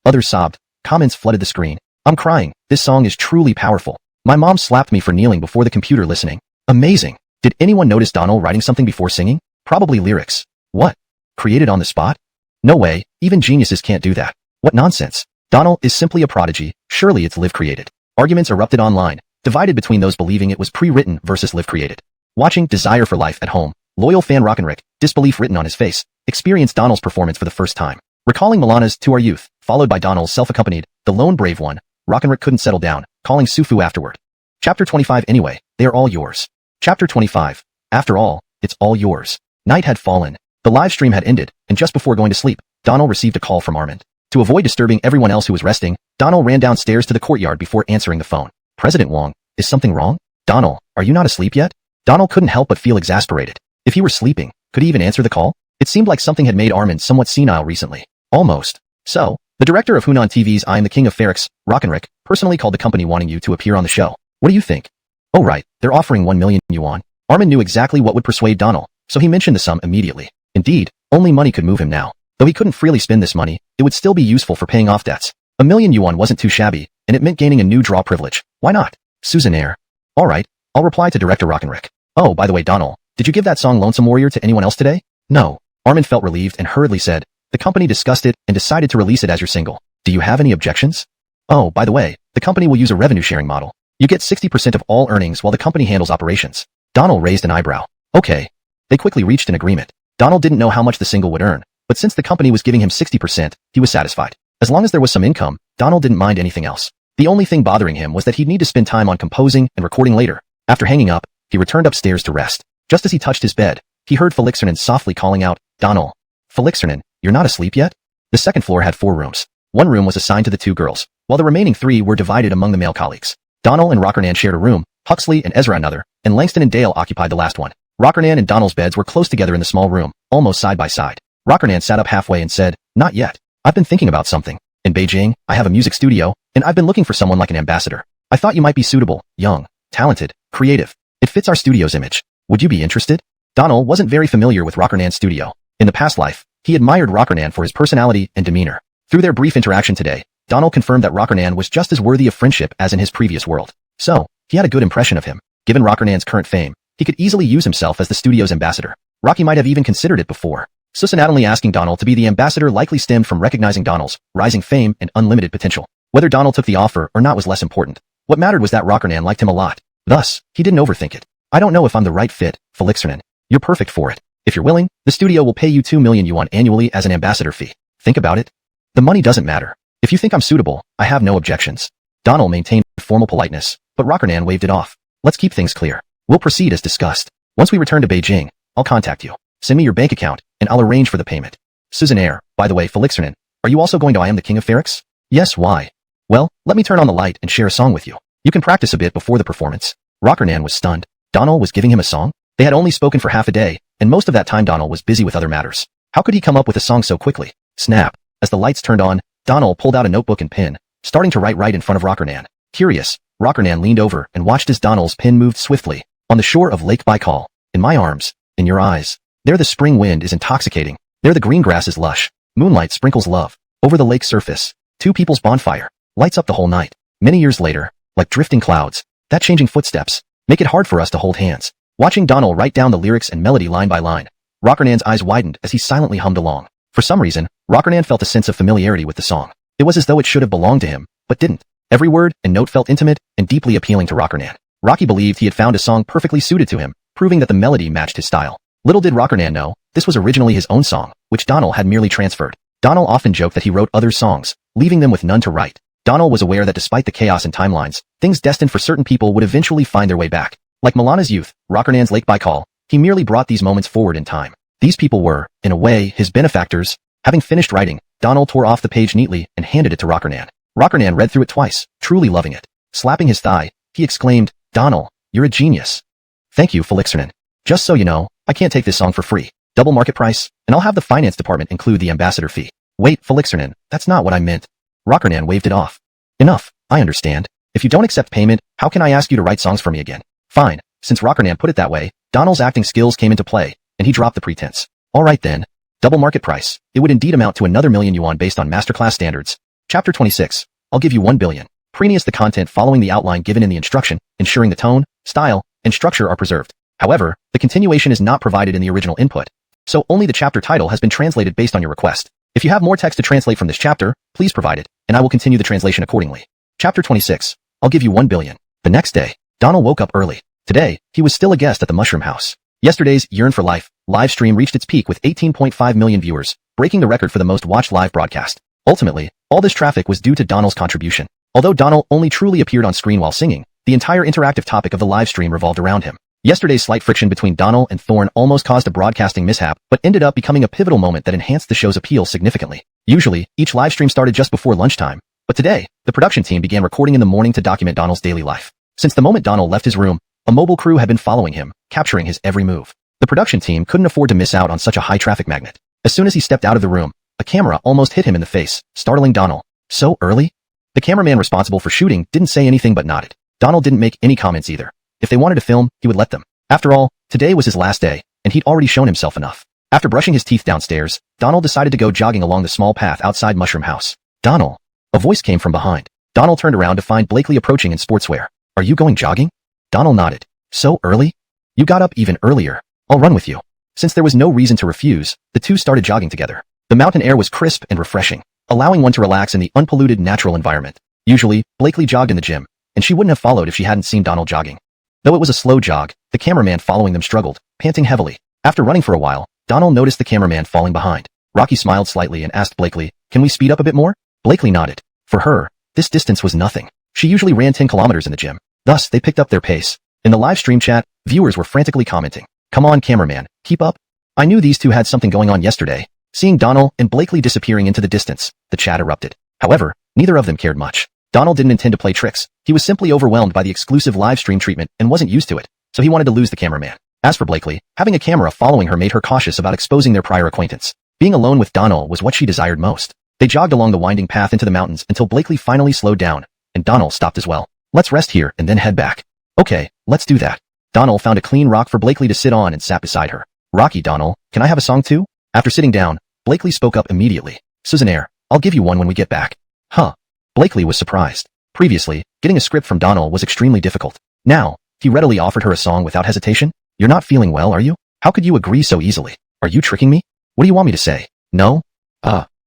Others sobbed. Comments flooded the screen. I'm crying. This song is truly powerful. My mom slapped me for kneeling before the computer listening. Amazing. Did anyone notice Donald writing something before singing? Probably lyrics. What? Created on the spot? No way. Even geniuses can't do that. What nonsense. Donald is simply a prodigy. Surely it's live created. Arguments erupted online, divided between those believing it was pre-written versus live created. Watching Desire for Life at home, loyal fan Rockenrick, disbelief written on his face, experienced Donald's performance for the first time. Recalling Milana's To Our Youth, followed by Donald's self-accompanied, The Lone Brave One, Rockenrick couldn't settle down, calling Sufu afterward. Chapter 25 Anyway, they are all yours. Chapter 25. After all, it's all yours. Night had fallen. The live stream had ended, and just before going to sleep, Donald received a call from Armand. To avoid disturbing everyone else who was resting, Donald ran downstairs to the courtyard before answering the phone. President Wong, is something wrong? Donald, are you not asleep yet? Donald couldn't help but feel exasperated. If he were sleeping, could he even answer the call? It seemed like something had made Armand somewhat senile recently. Almost. So, the director of Hunan TV's I'm the King of Ferrex, Rockenrick, personally called the company wanting you to appear on the show. What do you think? Oh right, they're offering 1 million yuan. Armin knew exactly what would persuade Donald, so he mentioned the sum immediately. Indeed, only money could move him now. Though he couldn't freely spend this money, it would still be useful for paying off debts. 1 million yuan wasn't too shabby, and it meant gaining a new draw privilege. Why not? Suzanaire. Alright, I'll reply to Director Rockenrick. Oh, by the way, Donald, did you give that song Lonesome Warrior to anyone else today? No. Armin felt relieved and hurriedly said, the company discussed it and decided to release it as your single. Do you have any objections? Oh, by the way, the company will use a revenue sharing model. You get 60% of all earnings while the company handles operations. Donald raised an eyebrow. Okay. They quickly reached an agreement. Donald didn't know how much the single would earn, but since the company was giving him 60%, he was satisfied. As long as there was some income, Donald didn't mind anything else. The only thing bothering him was that he'd need to spend time on composing and recording later. After hanging up, he returned upstairs to rest. Just as he touched his bed, he heard Felixernan softly calling out, Donald. Felixernan, you're not asleep yet? The second floor had 4 rooms. One room was assigned to the 2 girls, while the remaining 3 were divided among the male colleagues. Donald and Rockernan shared a room, Huxley and Ezra another, and Langston and Dale occupied the last one. Rockernan and Donald's beds were close together in the small room, almost side by side. Rockernan sat up halfway and said, not yet. I've been thinking about something. In Beijing, I have a music studio, and I've been looking for someone like an ambassador. I thought you might be suitable, young, talented, creative. It fits our studio's image. Would you be interested? Donald wasn't very familiar with Rockernan's studio. In the past life, he admired Rockernan for his personality and demeanor. Through their brief interaction today, Donald confirmed that Rockernan was just as worthy of friendship as in his previous world. So, he had a good impression of him. Given Rockernan's current fame, he could easily use himself as the studio's ambassador. Rocky might have even considered it before. Susanately asking Donald to be the ambassador likely stemmed from recognizing Donald's rising fame and unlimited potential. Whether Donald took the offer or not was less important. What mattered was that Rockernan liked him a lot. Thus, he didn't overthink it. I don't know if I'm the right fit, Felixernan. You're perfect for it. If you're willing, the studio will pay you 2 million yuan annually as an ambassador fee. Think about it. The money doesn't matter. If you think I'm suitable, I have no objections. Donald maintained formal politeness, but Rockernan waved it off. Let's keep things clear. We'll proceed as discussed. Once we return to Beijing, I'll contact you. Send me your bank account, and I'll arrange for the payment. Suzanaire, by the way, Felixernan, are you also going to I Am the King of Ferrex? Yes, why? Well, let me turn on the light and share a song with you. You can practice a bit before the performance. Rockernan was stunned. Donald was giving him a song? They had only spoken for half a day, and most of that time Donald was busy with other matters. How could he come up with a song so quickly? Snap. As the lights turned on, Donald pulled out a notebook and pen, starting to write right in front of Rockernan. Curious, Rockernan leaned over and watched as Donald's pen moved swiftly. On the shore of Lake Baikal, in my arms, in your eyes. There the spring wind is intoxicating. There the green grass is lush. Moonlight sprinkles love. Over the lake's surface, 2 people's bonfire lights up the whole night. Many years later, like drifting clouds, that changing footsteps make it hard for us to hold hands. Watching Donald write down the lyrics and melody line by line, Rockernan's eyes widened as he silently hummed along. For some reason, Rockernan felt a sense of familiarity with the song. It was as though it should have belonged to him, but didn't. Every word and note felt intimate and deeply appealing to Rockernan. Rocky believed he had found a song perfectly suited to him, proving that the melody matched his style. Little did Rockernan know, this was originally his own song, which Donald had merely transferred. Donald often joked that he wrote others' songs, leaving them with none to write. Donald was aware that despite the chaos in timelines, things destined for certain people would eventually find their way back. Like Milana's youth, Rockernan's Lake Baikal, he merely brought these moments forward in time. These people were, in a way, his benefactors. Having finished writing, Donald tore off the page neatly and handed it to Rockernan. Rockernan read through it twice, truly loving it. Slapping his thigh, he exclaimed, Donald, you're a genius. Thank you, Felixernan. Just so you know, I can't take this song for free. Double market price, and I'll have the finance department include the ambassador fee. Wait, Felixernan, that's not what I meant. Rockernan waved it off. Enough, I understand. If you don't accept payment, how can I ask you to write songs for me again? Fine. Since Rockernan put it that way, Donald's acting skills came into play, and he dropped the pretense. Alright then. Double market price. It would indeed amount to another 1 million yuan based on masterclass standards. Chapter 26. I'll give you 1 billion. Previous the content following the outline given in the instruction, ensuring the tone, style, and structure are preserved. However, the continuation is not provided in the original input, so only the chapter title has been translated based on your request. If you have more text to translate from this chapter, please provide it, and I will continue the translation accordingly. Chapter 26. I'll give you 1 billion. The next day, Donald woke up early. Today, he was still a guest at the Mushroom House. Yesterday's Yearn for Life live stream reached its peak with 18.5 million viewers, breaking the record for the most watched live broadcast. Ultimately, all this traffic was due to Donald's contribution. Although Donald only truly appeared on screen while singing, the entire interactive topic of the live stream revolved around him. Yesterday's slight friction between Donald and Thorne almost caused a broadcasting mishap, but ended up becoming a pivotal moment that enhanced the show's appeal significantly. Usually, each live stream started just before lunchtime, but today, the production team began recording in the morning to document Donald's daily life. Since the moment Donald left his room, a mobile crew had been following him, capturing his every move. The production team couldn't afford to miss out on such a high-traffic magnet. As soon as he stepped out of the room, a camera almost hit him in the face, startling Donald. So early? The cameraman responsible for shooting didn't say anything but nodded. Donald didn't make any comments either. If they wanted to film, he would let them. After all, today was his last day, and he'd already shown himself enough. After brushing his teeth downstairs, Donald decided to go jogging along the small path outside Mushroom House. Donald. A voice came from behind. Donald turned around to find Blakely approaching in sportswear. Are you going jogging? Donald nodded. So early? You got up even earlier. I'll run with you. Since there was no reason to refuse, the two started jogging together. The mountain air was crisp and refreshing, allowing one to relax in the unpolluted natural environment. Usually, Blakely jogged in the gym, and she wouldn't have followed if she hadn't seen Donald jogging. Though it was a slow jog, the cameraman following them struggled, panting heavily. After running for a while, Donald noticed the cameraman falling behind. Rocky smiled slightly and asked Blakely, "Can we speed up a bit more?" Blakely nodded. For her, this distance was nothing. She usually ran 10 kilometers in the gym. Thus, they picked up their pace. In the live stream chat, viewers were frantically commenting, "Come on, cameraman, keep up." I knew these two had something going on yesterday. Seeing Donald and Blakely disappearing into the distance, the chat erupted. However, neither of them cared much. Donald didn't intend to play tricks. He was simply overwhelmed by the exclusive live stream treatment and wasn't used to it, so he wanted to lose the cameraman. As for Blakely, having a camera following her made her cautious about exposing their prior acquaintance. Being alone with Donald was what she desired most. They jogged along the winding path into the mountains until Blakely finally slowed down, and Donald stopped as well. "Let's rest here and then head back." "Okay, let's do that." Donald found a clean rock for Blakely to sit on and sat beside her. "Rocky, Donald, can I have a song too?" After sitting down, Blakely spoke up immediately. "Susannaire, I'll give you one when we get back." Huh. Blakely was surprised. Previously, getting a script from Donald was extremely difficult. Now, he readily offered her a song without hesitation. "You're not feeling well, are you? How could you agree so easily? Are you tricking me? What do you want me to say? No?"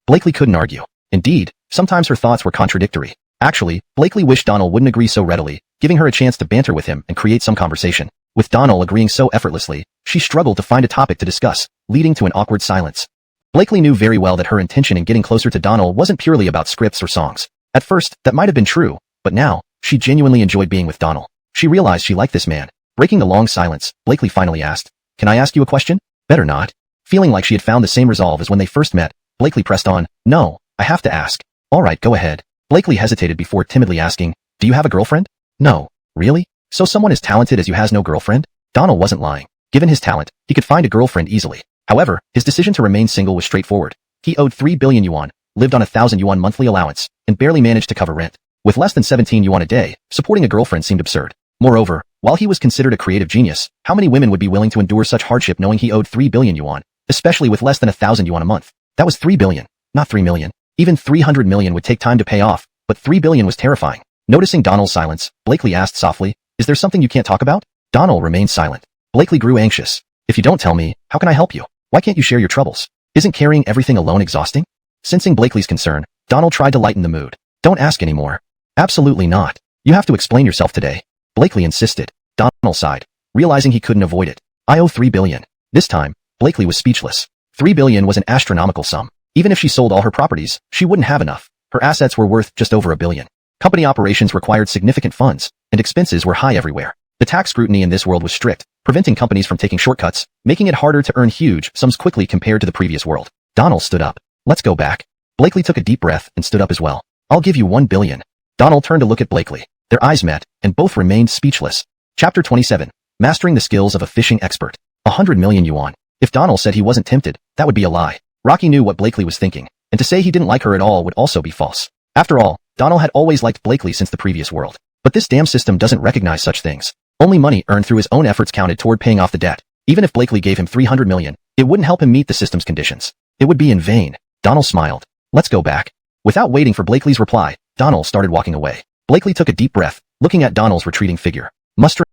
Blakely couldn't argue. Indeed, sometimes her thoughts were contradictory. Actually, Blakely wished Donald wouldn't agree so readily, giving her a chance to banter with him and create some conversation. With Donald agreeing so effortlessly, she struggled to find a topic to discuss, leading to an awkward silence. Blakely knew very well that her intention in getting closer to Donald wasn't purely about scripts or songs. At first, that might have been true, but now, she genuinely enjoyed being with Donald. She realized she liked this man. Breaking the long silence, Blakely finally asked, "Can I ask you a question?" "Better not." Feeling like she had found the same resolve as when they first met, Blakely pressed on, "No, I have to ask." "All right, go ahead." Blakely hesitated before timidly asking, "Do you have a girlfriend?" "No." "Really? So someone as talented as you has no girlfriend?" Donald wasn't lying. Given his talent, he could find a girlfriend easily. However, his decision to remain single was straightforward. He owed 3 billion yuan, lived on 1,000 yuan monthly allowance, and barely managed to cover rent. With less than 17 yuan a day, supporting a girlfriend seemed absurd. Moreover, while he was considered a creative genius, how many women would be willing to endure such hardship knowing he owed 3 billion yuan, especially with less than 1,000 yuan a month? That was 3 billion, not 3 million. Even 300 million would take time to pay off, but 3 billion was terrifying. Noticing Donald's silence, Blakely asked softly, "Is there something you can't talk about?" Donald remained silent. Blakely grew anxious. "If you don't tell me, how can I help you? Why can't you share your troubles? Isn't carrying everything alone exhausting?" Sensing Blakely's concern, Donald tried to lighten the mood. "Don't ask anymore." "Absolutely not. You have to explain yourself today." Blakely insisted. Donald sighed, realizing he couldn't avoid it. "I owe 3 billion. This time, Blakely was speechless. 3 billion was an astronomical sum. Even if she sold all her properties, she wouldn't have enough. Her assets were worth just over 1 billion. Company operations required significant funds, and expenses were high everywhere. The tax scrutiny in this world was strict, preventing companies from taking shortcuts, making it harder to earn huge sums quickly compared to the previous world. Donald stood up. "Let's go back." Blakely took a deep breath and stood up as well. "I'll give you 1 billion. Donald turned to look at Blakely. Their eyes met, and both remained speechless. Chapter 27. Mastering the skills of a fishing expert. 100 million yuan. If Donald said he wasn't tempted, that would be a lie. Rocky knew what Blakely was thinking, and to say he didn't like her at all would also be false. After all, Donald had always liked Blakely since the previous world. But this damn system doesn't recognize such things. Only money earned through his own efforts counted toward paying off the debt. Even if Blakely gave him 300 million, it wouldn't help him meet the system's conditions. It would be in vain. Donald smiled. "Let's go back." Without waiting for Blakely's reply, Donald started walking away. Blakely took a deep breath, looking at Donald's retreating figure. Mustering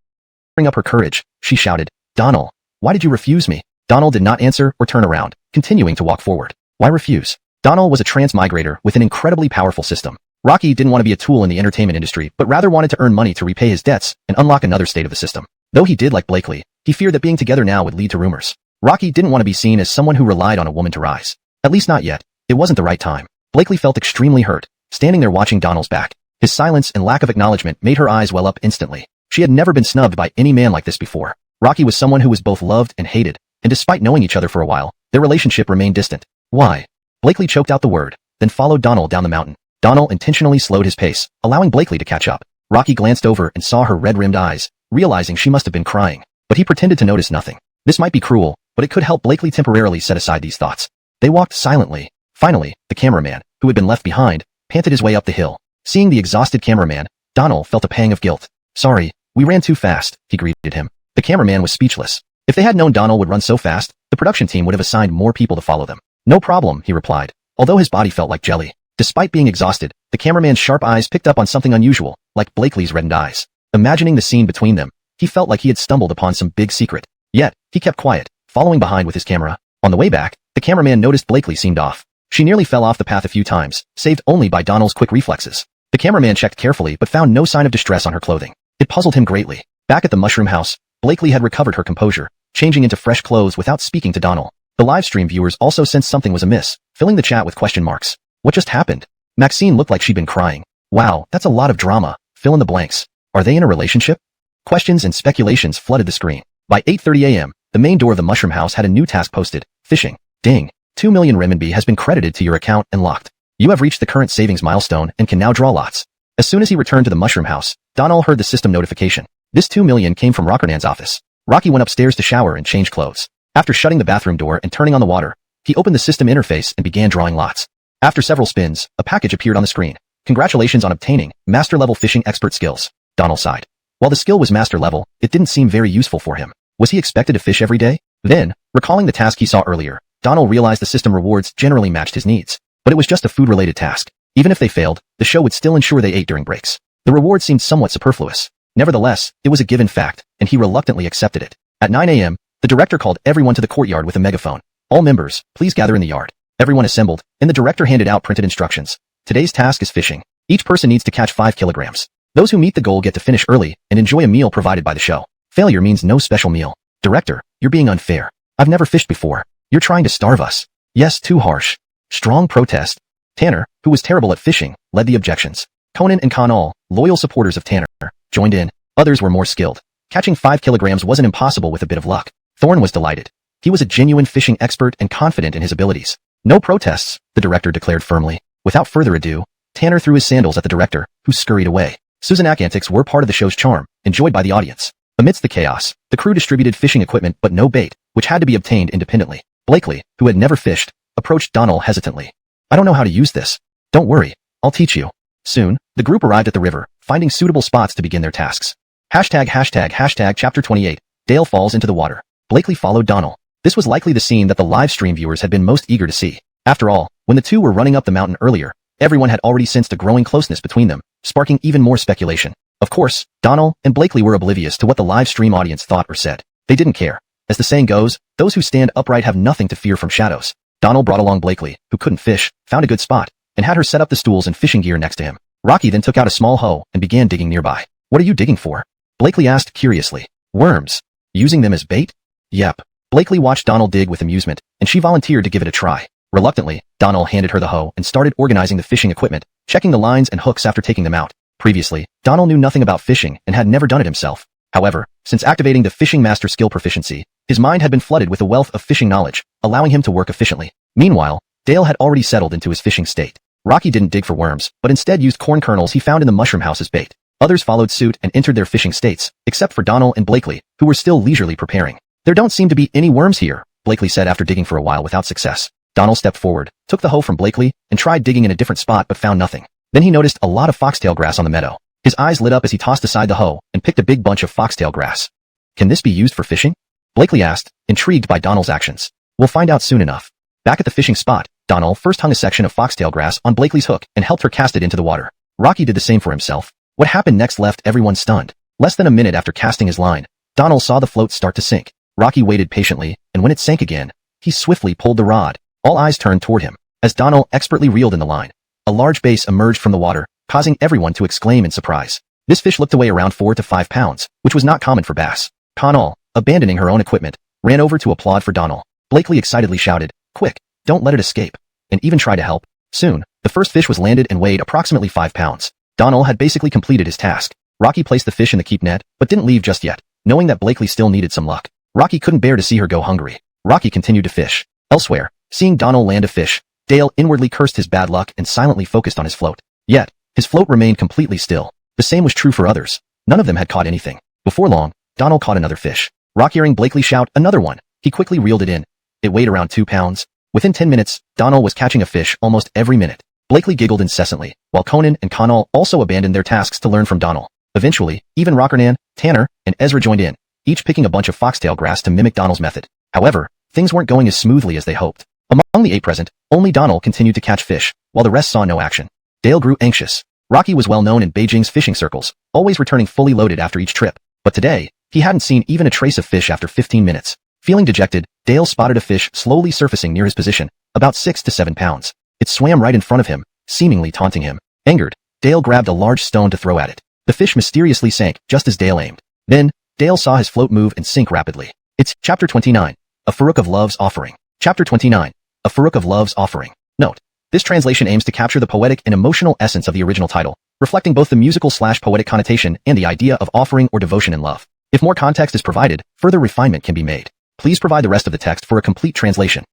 up her courage, she shouted, "Donald, why did you refuse me?" Donald did not answer or turn around, continuing to walk forward. Why refuse? Donald was a transmigrator with an incredibly powerful system. Rocky didn't want to be a tool in the entertainment industry, but rather wanted to earn money to repay his debts and unlock another state of the system. Though he did like Blakely, he feared that being together now would lead to rumors. Rocky didn't want to be seen as someone who relied on a woman to rise. At least not yet. It wasn't the right time. Blakely felt extremely hurt, standing there watching Donald's back. His silence and lack of acknowledgement made her eyes well up instantly. She had never been snubbed by any man like this before. Rocky was someone who was both loved and hated, and despite knowing each other for a while, their relationship remained distant. Why? Blakely choked out the word, then followed Donald down the mountain. Donald intentionally slowed his pace, allowing Blakely to catch up. Rocky glanced over and saw her red-rimmed eyes, realizing she must have been crying. But he pretended to notice nothing. This might be cruel, but it could help Blakely temporarily set aside these thoughts. They walked silently. Finally, the cameraman, who had been left behind, panted his way up the hill. Seeing the exhausted cameraman, Donald felt a pang of guilt. Sorry, we ran too fast, he greeted him. The cameraman was speechless. If they had known Donald would run so fast, the production team would have assigned more people to follow them. No problem, he replied, although his body felt like jelly. Despite being exhausted, the cameraman's sharp eyes picked up on something unusual, like Blakely's reddened eyes. Imagining the scene between them, he felt like he had stumbled upon some big secret. Yet, he kept quiet, following behind with his camera. On the way back, the cameraman noticed Blakely seemed off. She nearly fell off the path a few times, saved only by Donald's quick reflexes. The cameraman checked carefully but found no sign of distress on her clothing. It puzzled him greatly. Back at the mushroom house, Blakely had recovered her composure, changing into fresh clothes without speaking to Donald. The livestream viewers also sensed something was amiss, filling the chat with question marks. What just happened? Maxine looked like she'd been crying. Wow, that's a lot of drama. Fill in the blanks. Are they in a relationship? Questions and speculations flooded the screen. By 8:30 a.m., the main door of the mushroom house had a new task posted. Phishing. Ding. 2 million renminbi has been credited to your account and locked. You have reached the current savings milestone and can now draw lots. As soon as he returned to the mushroom house, Donald heard the system notification. This 2 million came from Rockernan's office. Rocky went upstairs to shower and change clothes. After shutting the bathroom door and turning on the water, he opened the system interface and began drawing lots. After several spins, a package appeared on the screen. Congratulations on obtaining master-level fishing expert skills. Donald sighed. While the skill was master level, it didn't seem very useful for him. Was he expected to fish every day? Then, recalling the task he saw earlier, Donald realized the system rewards generally matched his needs. But it was just a food-related task. Even if they failed, the show would still ensure they ate during breaks. The reward seemed somewhat superfluous. Nevertheless, it was a given fact, and he reluctantly accepted it. At 9 a.m., the director called everyone to the courtyard with a megaphone. All members, please gather in the yard. Everyone assembled, and the director handed out printed instructions. Today's task is fishing. Each person needs to catch 5 kilograms. Those who meet the goal get to finish early and enjoy a meal provided by the show. Failure means no special meal. Director, you're being unfair. I've never fished before. You're trying to starve us. Yes, too harsh. Strong protest. Tanner, who was terrible at fishing, led the objections. Conan and Connell, loyal supporters of Tanner, joined in. Others were more skilled. Catching 5 kilograms wasn't impossible with a bit of luck. Thorne was delighted. He was a genuine fishing expert and confident in his abilities. No protests, the director declared firmly. Without further ado, Tanner threw his sandals at the director, who scurried away. Suzanak antics were part of the show's charm, enjoyed by the audience. Amidst the chaos, the crew distributed fishing equipment but no bait, which had to be obtained independently. Blakely, who had never fished, approached Donald hesitantly. I don't know how to use this. Don't worry, I'll teach you. Soon, the group arrived at the river, finding suitable spots to begin their tasks. Chapter 28, Dale falls into the water. Blakely followed Donald. This was likely the scene that the live stream viewers had been most eager to see. After all, when the two were running up the mountain earlier, everyone had already sensed a growing closeness between them, sparking even more speculation. Of course, Donald and Blakely were oblivious to what the live stream audience thought or said. They didn't care. As the saying goes, those who stand upright have nothing to fear from shadows. Donald brought along Blakely, who couldn't fish, found a good spot, and had her set up the stools and fishing gear next to him. Rocky then took out a small hoe and began digging nearby. What are you digging for? Blakely asked curiously. Worms. Using them as bait? Yep. Blakely watched Donald dig with amusement, and she volunteered to give it a try. Reluctantly, Donald handed her the hoe and started organizing the fishing equipment, checking the lines and hooks after taking them out. Previously, Donald knew nothing about fishing and had never done it himself. However, since activating the fishing master skill proficiency, his mind had been flooded with a wealth of fishing knowledge, allowing him to work efficiently. Meanwhile, Dale had already settled into his fishing state. Rocky didn't dig for worms, but instead used corn kernels he found in the mushroom house as bait. Others followed suit and entered their fishing states, except for Donald and Blakely, who were still leisurely preparing. There don't seem to be any worms here, Blakely said after digging for a while without success. Donald stepped forward, took the hoe from Blakely, and tried digging in a different spot but found nothing. Then he noticed a lot of foxtail grass on the meadow. His eyes lit up as he tossed aside the hoe and picked a big bunch of foxtail grass. Can this be used for fishing? Blakely asked, intrigued by Donald's actions. We'll find out soon enough. Back at the fishing spot, Donald first hung a section of foxtail grass on Blakely's hook and helped her cast it into the water. Rocky did the same for himself. What happened next left everyone stunned. Less than a minute after casting his line, Donald saw the float start to sink. Rocky waited patiently, and when it sank again, he swiftly pulled the rod. All eyes turned toward him. As Donald expertly reeled in the line, a large bass emerged from the water, causing everyone to exclaim in surprise. This fish looked to weigh around 4 to 5 pounds, which was not common for bass. Connell, abandoning her own equipment, ran over to applaud for Donald. Blakely excitedly shouted, "Quick, don't let it escape," and even tried to help. Soon, the first fish was landed and weighed approximately 5 pounds. Donald had basically completed his task. Rocky placed the fish in the keep net, but didn't leave just yet, knowing that Blakely still needed some luck. Rocky couldn't bear to see her go hungry. Rocky continued to fish. Elsewhere, seeing Donald land a fish, Dale inwardly cursed his bad luck and silently focused on his float. Yet, his float remained completely still. The same was true for others. None of them had caught anything. Before long, Donald caught another fish. Rocky hearing Blakely shout, "Another one!" He quickly reeled it in. It weighed around 2 pounds. Within 10 minutes, Donald was catching a fish almost every minute. Blakely giggled incessantly, while Conan and Connell also abandoned their tasks to learn from Donald. Eventually, even Rockernan, Tanner, and Ezra joined in, each picking a bunch of foxtail grass to mimic Donald's method. However, things weren't going as smoothly as they hoped. Among the 8 present, only Donald continued to catch fish, while the rest saw no action. Dale grew anxious. Rocky was well known in Beijing's fishing circles, always returning fully loaded after each trip. But today, he hadn't seen even a trace of fish after 15 minutes. Feeling dejected, Dale spotted a fish slowly surfacing near his position, about 6 to 7 pounds. It swam right in front of him, seemingly taunting him. Angered, Dale grabbed a large stone to throw at it. The fish mysteriously sank just as Dale aimed. Then, Dale saw his float move and sink rapidly. It's Chapter 29, A Farouk of Love's Offering. Chapter 29, A Farouk of Love's Offering. Note: this translation aims to capture the poetic and emotional essence of the original title, reflecting both the musical/poetic connotation and the idea of offering or devotion in love. If more context is provided, further refinement can be made. Please provide the rest of the text for a complete translation.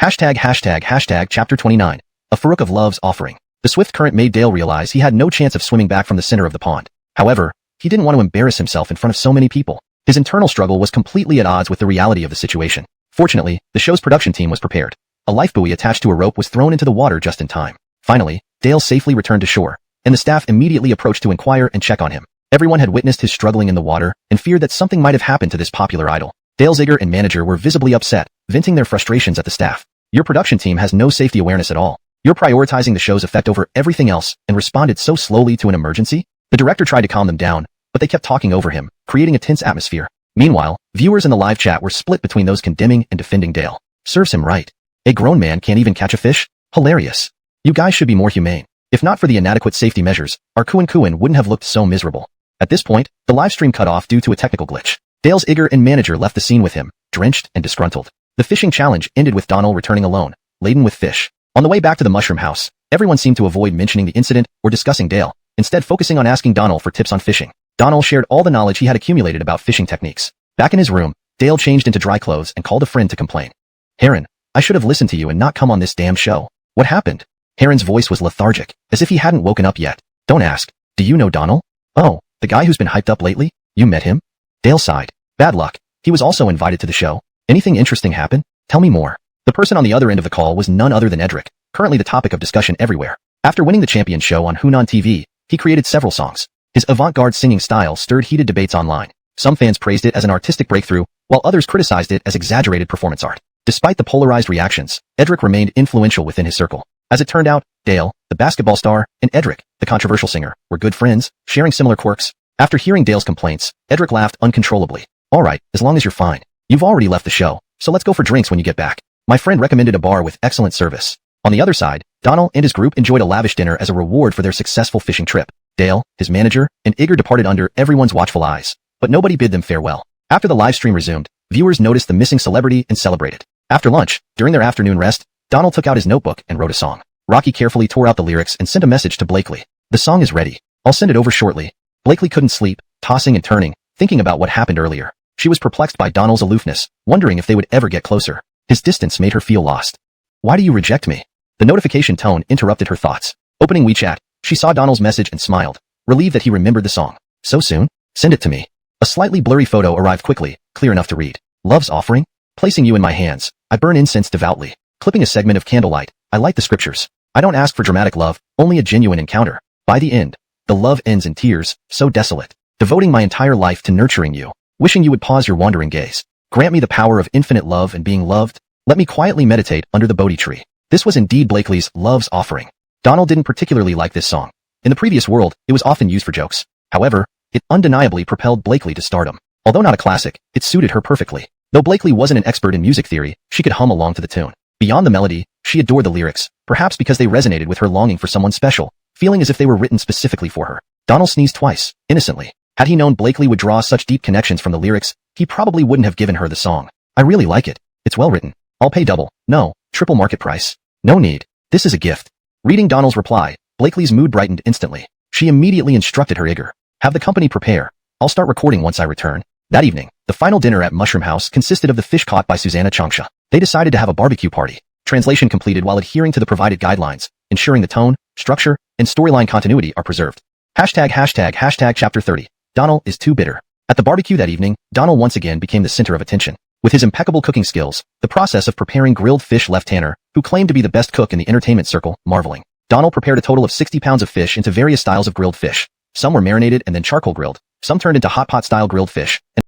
Hashtag Chapter 29, A Farouk of Love's Offering. The swift current made Dale realize he had no chance of swimming back from the center of the pond. However, he didn't want to embarrass himself in front of so many people. His internal struggle was completely at odds with the reality of the situation. Fortunately, the show's production team was prepared. A life buoy attached to a rope was thrown into the water just in time. Finally, Dale safely returned to shore, and the staff immediately approached to inquire and check on him. Everyone had witnessed his struggling in the water and feared that something might have happened to this popular idol. Dale's Igor and manager were visibly upset, venting their frustrations at the staff. Your production team has no safety awareness at all. You're prioritizing the show's effect over everything else and responded so slowly to an emergency? The director tried to calm them down, but they kept talking over him, creating a tense atmosphere. Meanwhile, viewers in the live chat were split between those condemning and defending Dale. Serves him right. A grown man can't even catch a fish? Hilarious. You guys should be more humane. If not for the inadequate safety measures, our Kuan wouldn't have looked so miserable. At this point, the live stream cut off due to a technical glitch. Dale's Igor and manager left the scene with him, drenched and disgruntled. The fishing challenge ended with Donald returning alone, laden with fish. On the way back to the mushroom house, everyone seemed to avoid mentioning the incident or discussing Dale, instead focusing on asking Donald for tips on fishing. Donald shared all the knowledge he had accumulated about fishing techniques. Back in his room, Dale changed into dry clothes and called a friend to complain. Heron, I should have listened to you and not come on this damn show. What happened? Heron's voice was lethargic, as if he hadn't woken up yet. Don't ask. Do you know Donald? Oh, the guy who's been hyped up lately? You met him? Dale sighed. Bad luck. He was also invited to the show. Anything interesting happen? Tell me more. The person on the other end of the call was none other than Edric, currently the topic of discussion everywhere. After winning the champion show on Hunan TV, he created several songs. His avant-garde singing style stirred heated debates online. Some fans praised it as an artistic breakthrough, while others criticized it as exaggerated performance art. Despite the polarized reactions, Edric remained influential within his circle. As it turned out, Dale, the basketball star, and Edric, the controversial singer, were good friends, sharing similar quirks. After hearing Dale's complaints, Edric laughed uncontrollably. Alright, as long as you're fine. You've already left the show, so let's go for drinks when you get back. My friend recommended a bar with excellent service. On the other side, Donald and his group enjoyed a lavish dinner as a reward for their successful fishing trip. Dale, his manager, and Igor departed under everyone's watchful eyes, but nobody bid them farewell. After the live stream resumed, viewers noticed the missing celebrity and celebrated. After lunch, during their afternoon rest, Donald took out his notebook and wrote a song. Rocky carefully tore out the lyrics and sent a message to Blakely. The song is ready. I'll send it over shortly. Blakely couldn't sleep, tossing and turning, thinking about what happened earlier. She was perplexed by Donald's aloofness, wondering if they would ever get closer. His distance made her feel lost. Why do you reject me? The notification tone interrupted her thoughts. Opening WeChat, she saw Donald's message and smiled, relieved that he remembered the song. So soon? Send it to me. A slightly blurry photo arrived quickly, clear enough to read. Love's offering? Placing you in my hands, I burn incense devoutly. Clipping a segment of candlelight, I light the scriptures. I don't ask for dramatic love, only a genuine encounter. By the end, the love ends in tears, so desolate. Devoting my entire life to nurturing you, wishing you would pause your wandering gaze. Grant me the power of infinite love and being loved. Let me quietly meditate under the Bodhi tree. This was indeed Blakely's Love's Offering. Donald didn't particularly like this song. In the previous world, it was often used for jokes. However, it undeniably propelled Blakely to stardom. Although not a classic, it suited her perfectly. Though Blakely wasn't an expert in music theory, she could hum along to the tune. Beyond the melody, she adored the lyrics, perhaps because they resonated with her longing for someone special, feeling as if they were written specifically for her. Donald sneezed twice, innocently. Had he known Blakely would draw such deep connections from the lyrics, he probably wouldn't have given her the song. I really like it. It's well written. I'll pay double, no, triple market price. No need. This is a gift. Reading Donald's reply, Blakely's mood brightened instantly. She immediately instructed her Igor. Have the company prepare. I'll start recording once I return. That evening, the final dinner at Mushroom House consisted of the fish caught by Susanna Changsha. They decided to have a barbecue party. Translation completed while adhering to the provided guidelines, ensuring the tone, structure, and storyline continuity are preserved. Hashtag Chapter 30. Donald is too bitter. At the barbecue that evening, Donald once again became the center of attention. With his impeccable cooking skills, the process of preparing grilled fish left Tanner, who claimed to be the best cook in the entertainment circle, marveling. Donald prepared a total of 60 pounds of fish into various styles of grilled fish. Some were marinated and then charcoal grilled, some turned into hot pot style grilled fish, and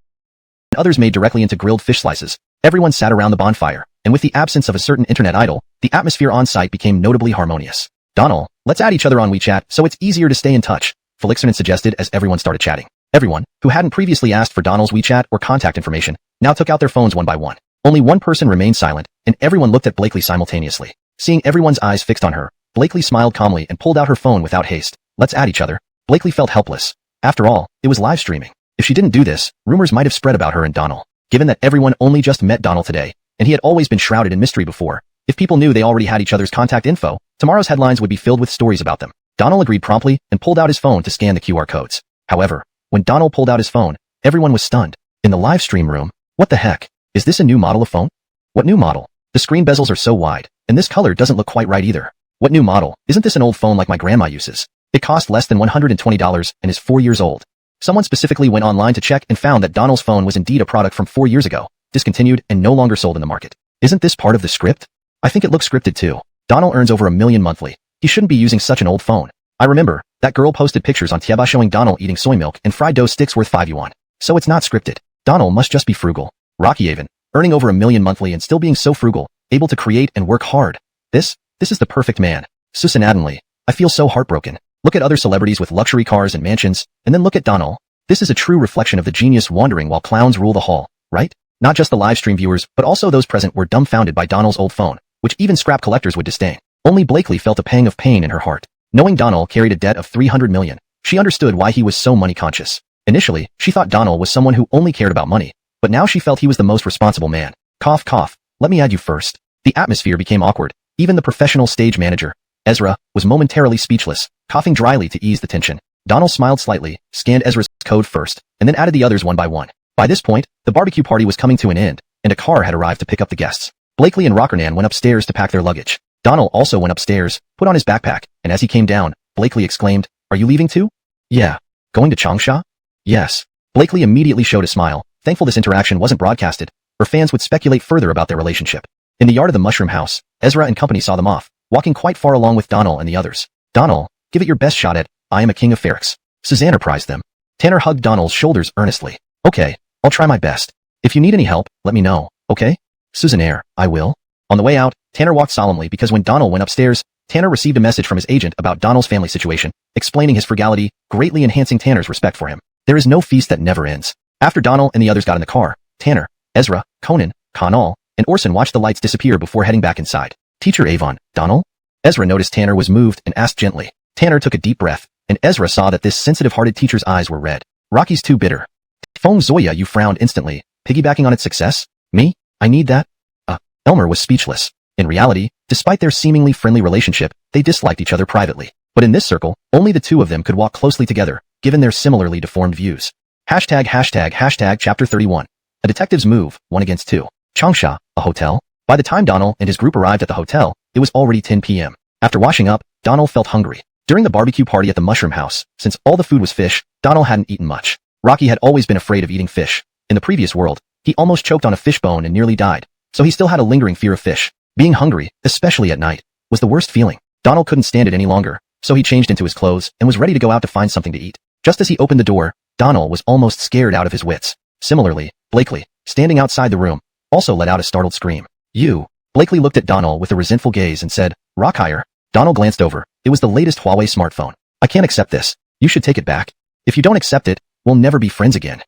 others made directly into grilled fish slices. Everyone sat around the bonfire, and with the absence of a certain internet idol, the atmosphere on site became notably harmonious. Donald, let's add each other on WeChat so it's easier to stay in touch, Felixernan suggested as everyone started chatting. Everyone, who hadn't previously asked for Donald's WeChat or contact information, now took out their phones one by one. Only one person remained silent, and everyone looked at Blakely simultaneously. Seeing everyone's eyes fixed on her, Blakely smiled calmly and pulled out her phone without haste. Let's add each other. Blakely felt helpless. After all, it was live streaming. If she didn't do this, rumors might have spread about her and Donald. Given that everyone only just met Donald today, and he had always been shrouded in mystery before, if people knew they already had each other's contact info, tomorrow's headlines would be filled with stories about them. Donald agreed promptly and pulled out his phone to scan the QR codes. However, when Donald pulled out his phone, everyone was stunned. In the live stream room, what the heck? Is this a new model of phone? What new model? The screen bezels are so wide, and this color doesn't look quite right either. What new model? Isn't this an old phone like my grandma uses? It cost less than $120 and is 4 years old. Someone specifically went online to check and found that Donald's phone was indeed a product from 4 years ago, discontinued and no longer sold in the market. Isn't this part of the script? I think it looks scripted too. Donald earns over $1 million monthly. He shouldn't be using such an old phone. I remember, that girl posted pictures on Tieba showing Donald eating soy milk and fried dough sticks worth 5 yuan. So it's not scripted. Donald must just be frugal. Rocky Avon, earning over $1 million monthly and still being so frugal, able to create and work hard. This is the perfect man. Susan Adamley, I feel so heartbroken. Look at other celebrities with luxury cars and mansions, and then look at Donald. This is a true reflection of the genius wandering while clowns rule the hall, right? Not just the live stream viewers, but also those present were dumbfounded by Donald's old phone, which even scrap collectors would disdain. Only Blakely felt a pang of pain in her heart. Knowing Donald carried a debt of $300 million, she understood why he was so money conscious. Initially, she thought Donald was someone who only cared about money, but now she felt he was the most responsible man. Cough cough, let me add you first. The atmosphere became awkward. Even the professional stage manager, Ezra, was momentarily speechless, coughing dryly to ease the tension. Donald smiled slightly, scanned Ezra's code first, and then added the others one by one. By this point, the barbecue party was coming to an end, and a car had arrived to pick up the guests. Blakely and Rockernan went upstairs to pack their luggage. Donald also went upstairs, put on his backpack, and as he came down, Blakely exclaimed, "Are you leaving too?" "Yeah." "Going to Changsha?" "Yes." Blakely immediately showed a smile, thankful this interaction wasn't broadcasted, or fans would speculate further about their relationship. In the yard of the mushroom house, Ezra and company saw them off, walking quite far along with Donald and the others. "Donald, give it your best shot at, I am a king of Ferrex." Susanna prized them. Tanner hugged Donald's shoulders earnestly. "Okay, I'll try my best. If you need any help, let me know, okay?" "Susanna, I will." On the way out, Tanner walked solemnly because when Donald went upstairs, Tanner received a message from his agent about Donald's family situation, explaining his frugality, greatly enhancing Tanner's respect for him. There is no feast that never ends. After Donald and the others got in the car, Tanner, Ezra, Conan, Conal, and Orson watched the lights disappear before heading back inside. "Teacher Avon, Donald?" Ezra noticed Tanner was moved and asked gently. Tanner took a deep breath, and Ezra saw that this sensitive-hearted teacher's eyes were red. "Rocky's too bitter." "Feng Zoya," you frowned instantly, piggybacking on its success? "Me? I need that?" Elmer was speechless. In reality, despite their seemingly friendly relationship, they disliked each other privately. But in this circle, only the two of them could walk closely together, given their similarly deformed views. Chapter 31. A detective's move, 1 against 2. Changsha, a hotel. By the time Donald and his group arrived at the hotel, it was already 10 p.m. After washing up, Donald felt hungry. During the barbecue party at the mushroom house, since all the food was fish, Donald hadn't eaten much. Rocky had always been afraid of eating fish. In the previous world, he almost choked on a fish bone and nearly died, so he still had a lingering fear of fish. Being hungry, especially at night, was the worst feeling. Donald couldn't stand it any longer, so he changed into his clothes and was ready to go out to find something to eat. Just as he opened the door, Donald was almost scared out of his wits. Similarly, Blakely, standing outside the room, also let out a startled scream. "You." Blakely looked at Donald with a resentful gaze and said, "Rockhire." Donald glanced over. It was the latest Huawei smartphone. "I can't accept this. You should take it back. If you don't accept it, we'll never be friends again."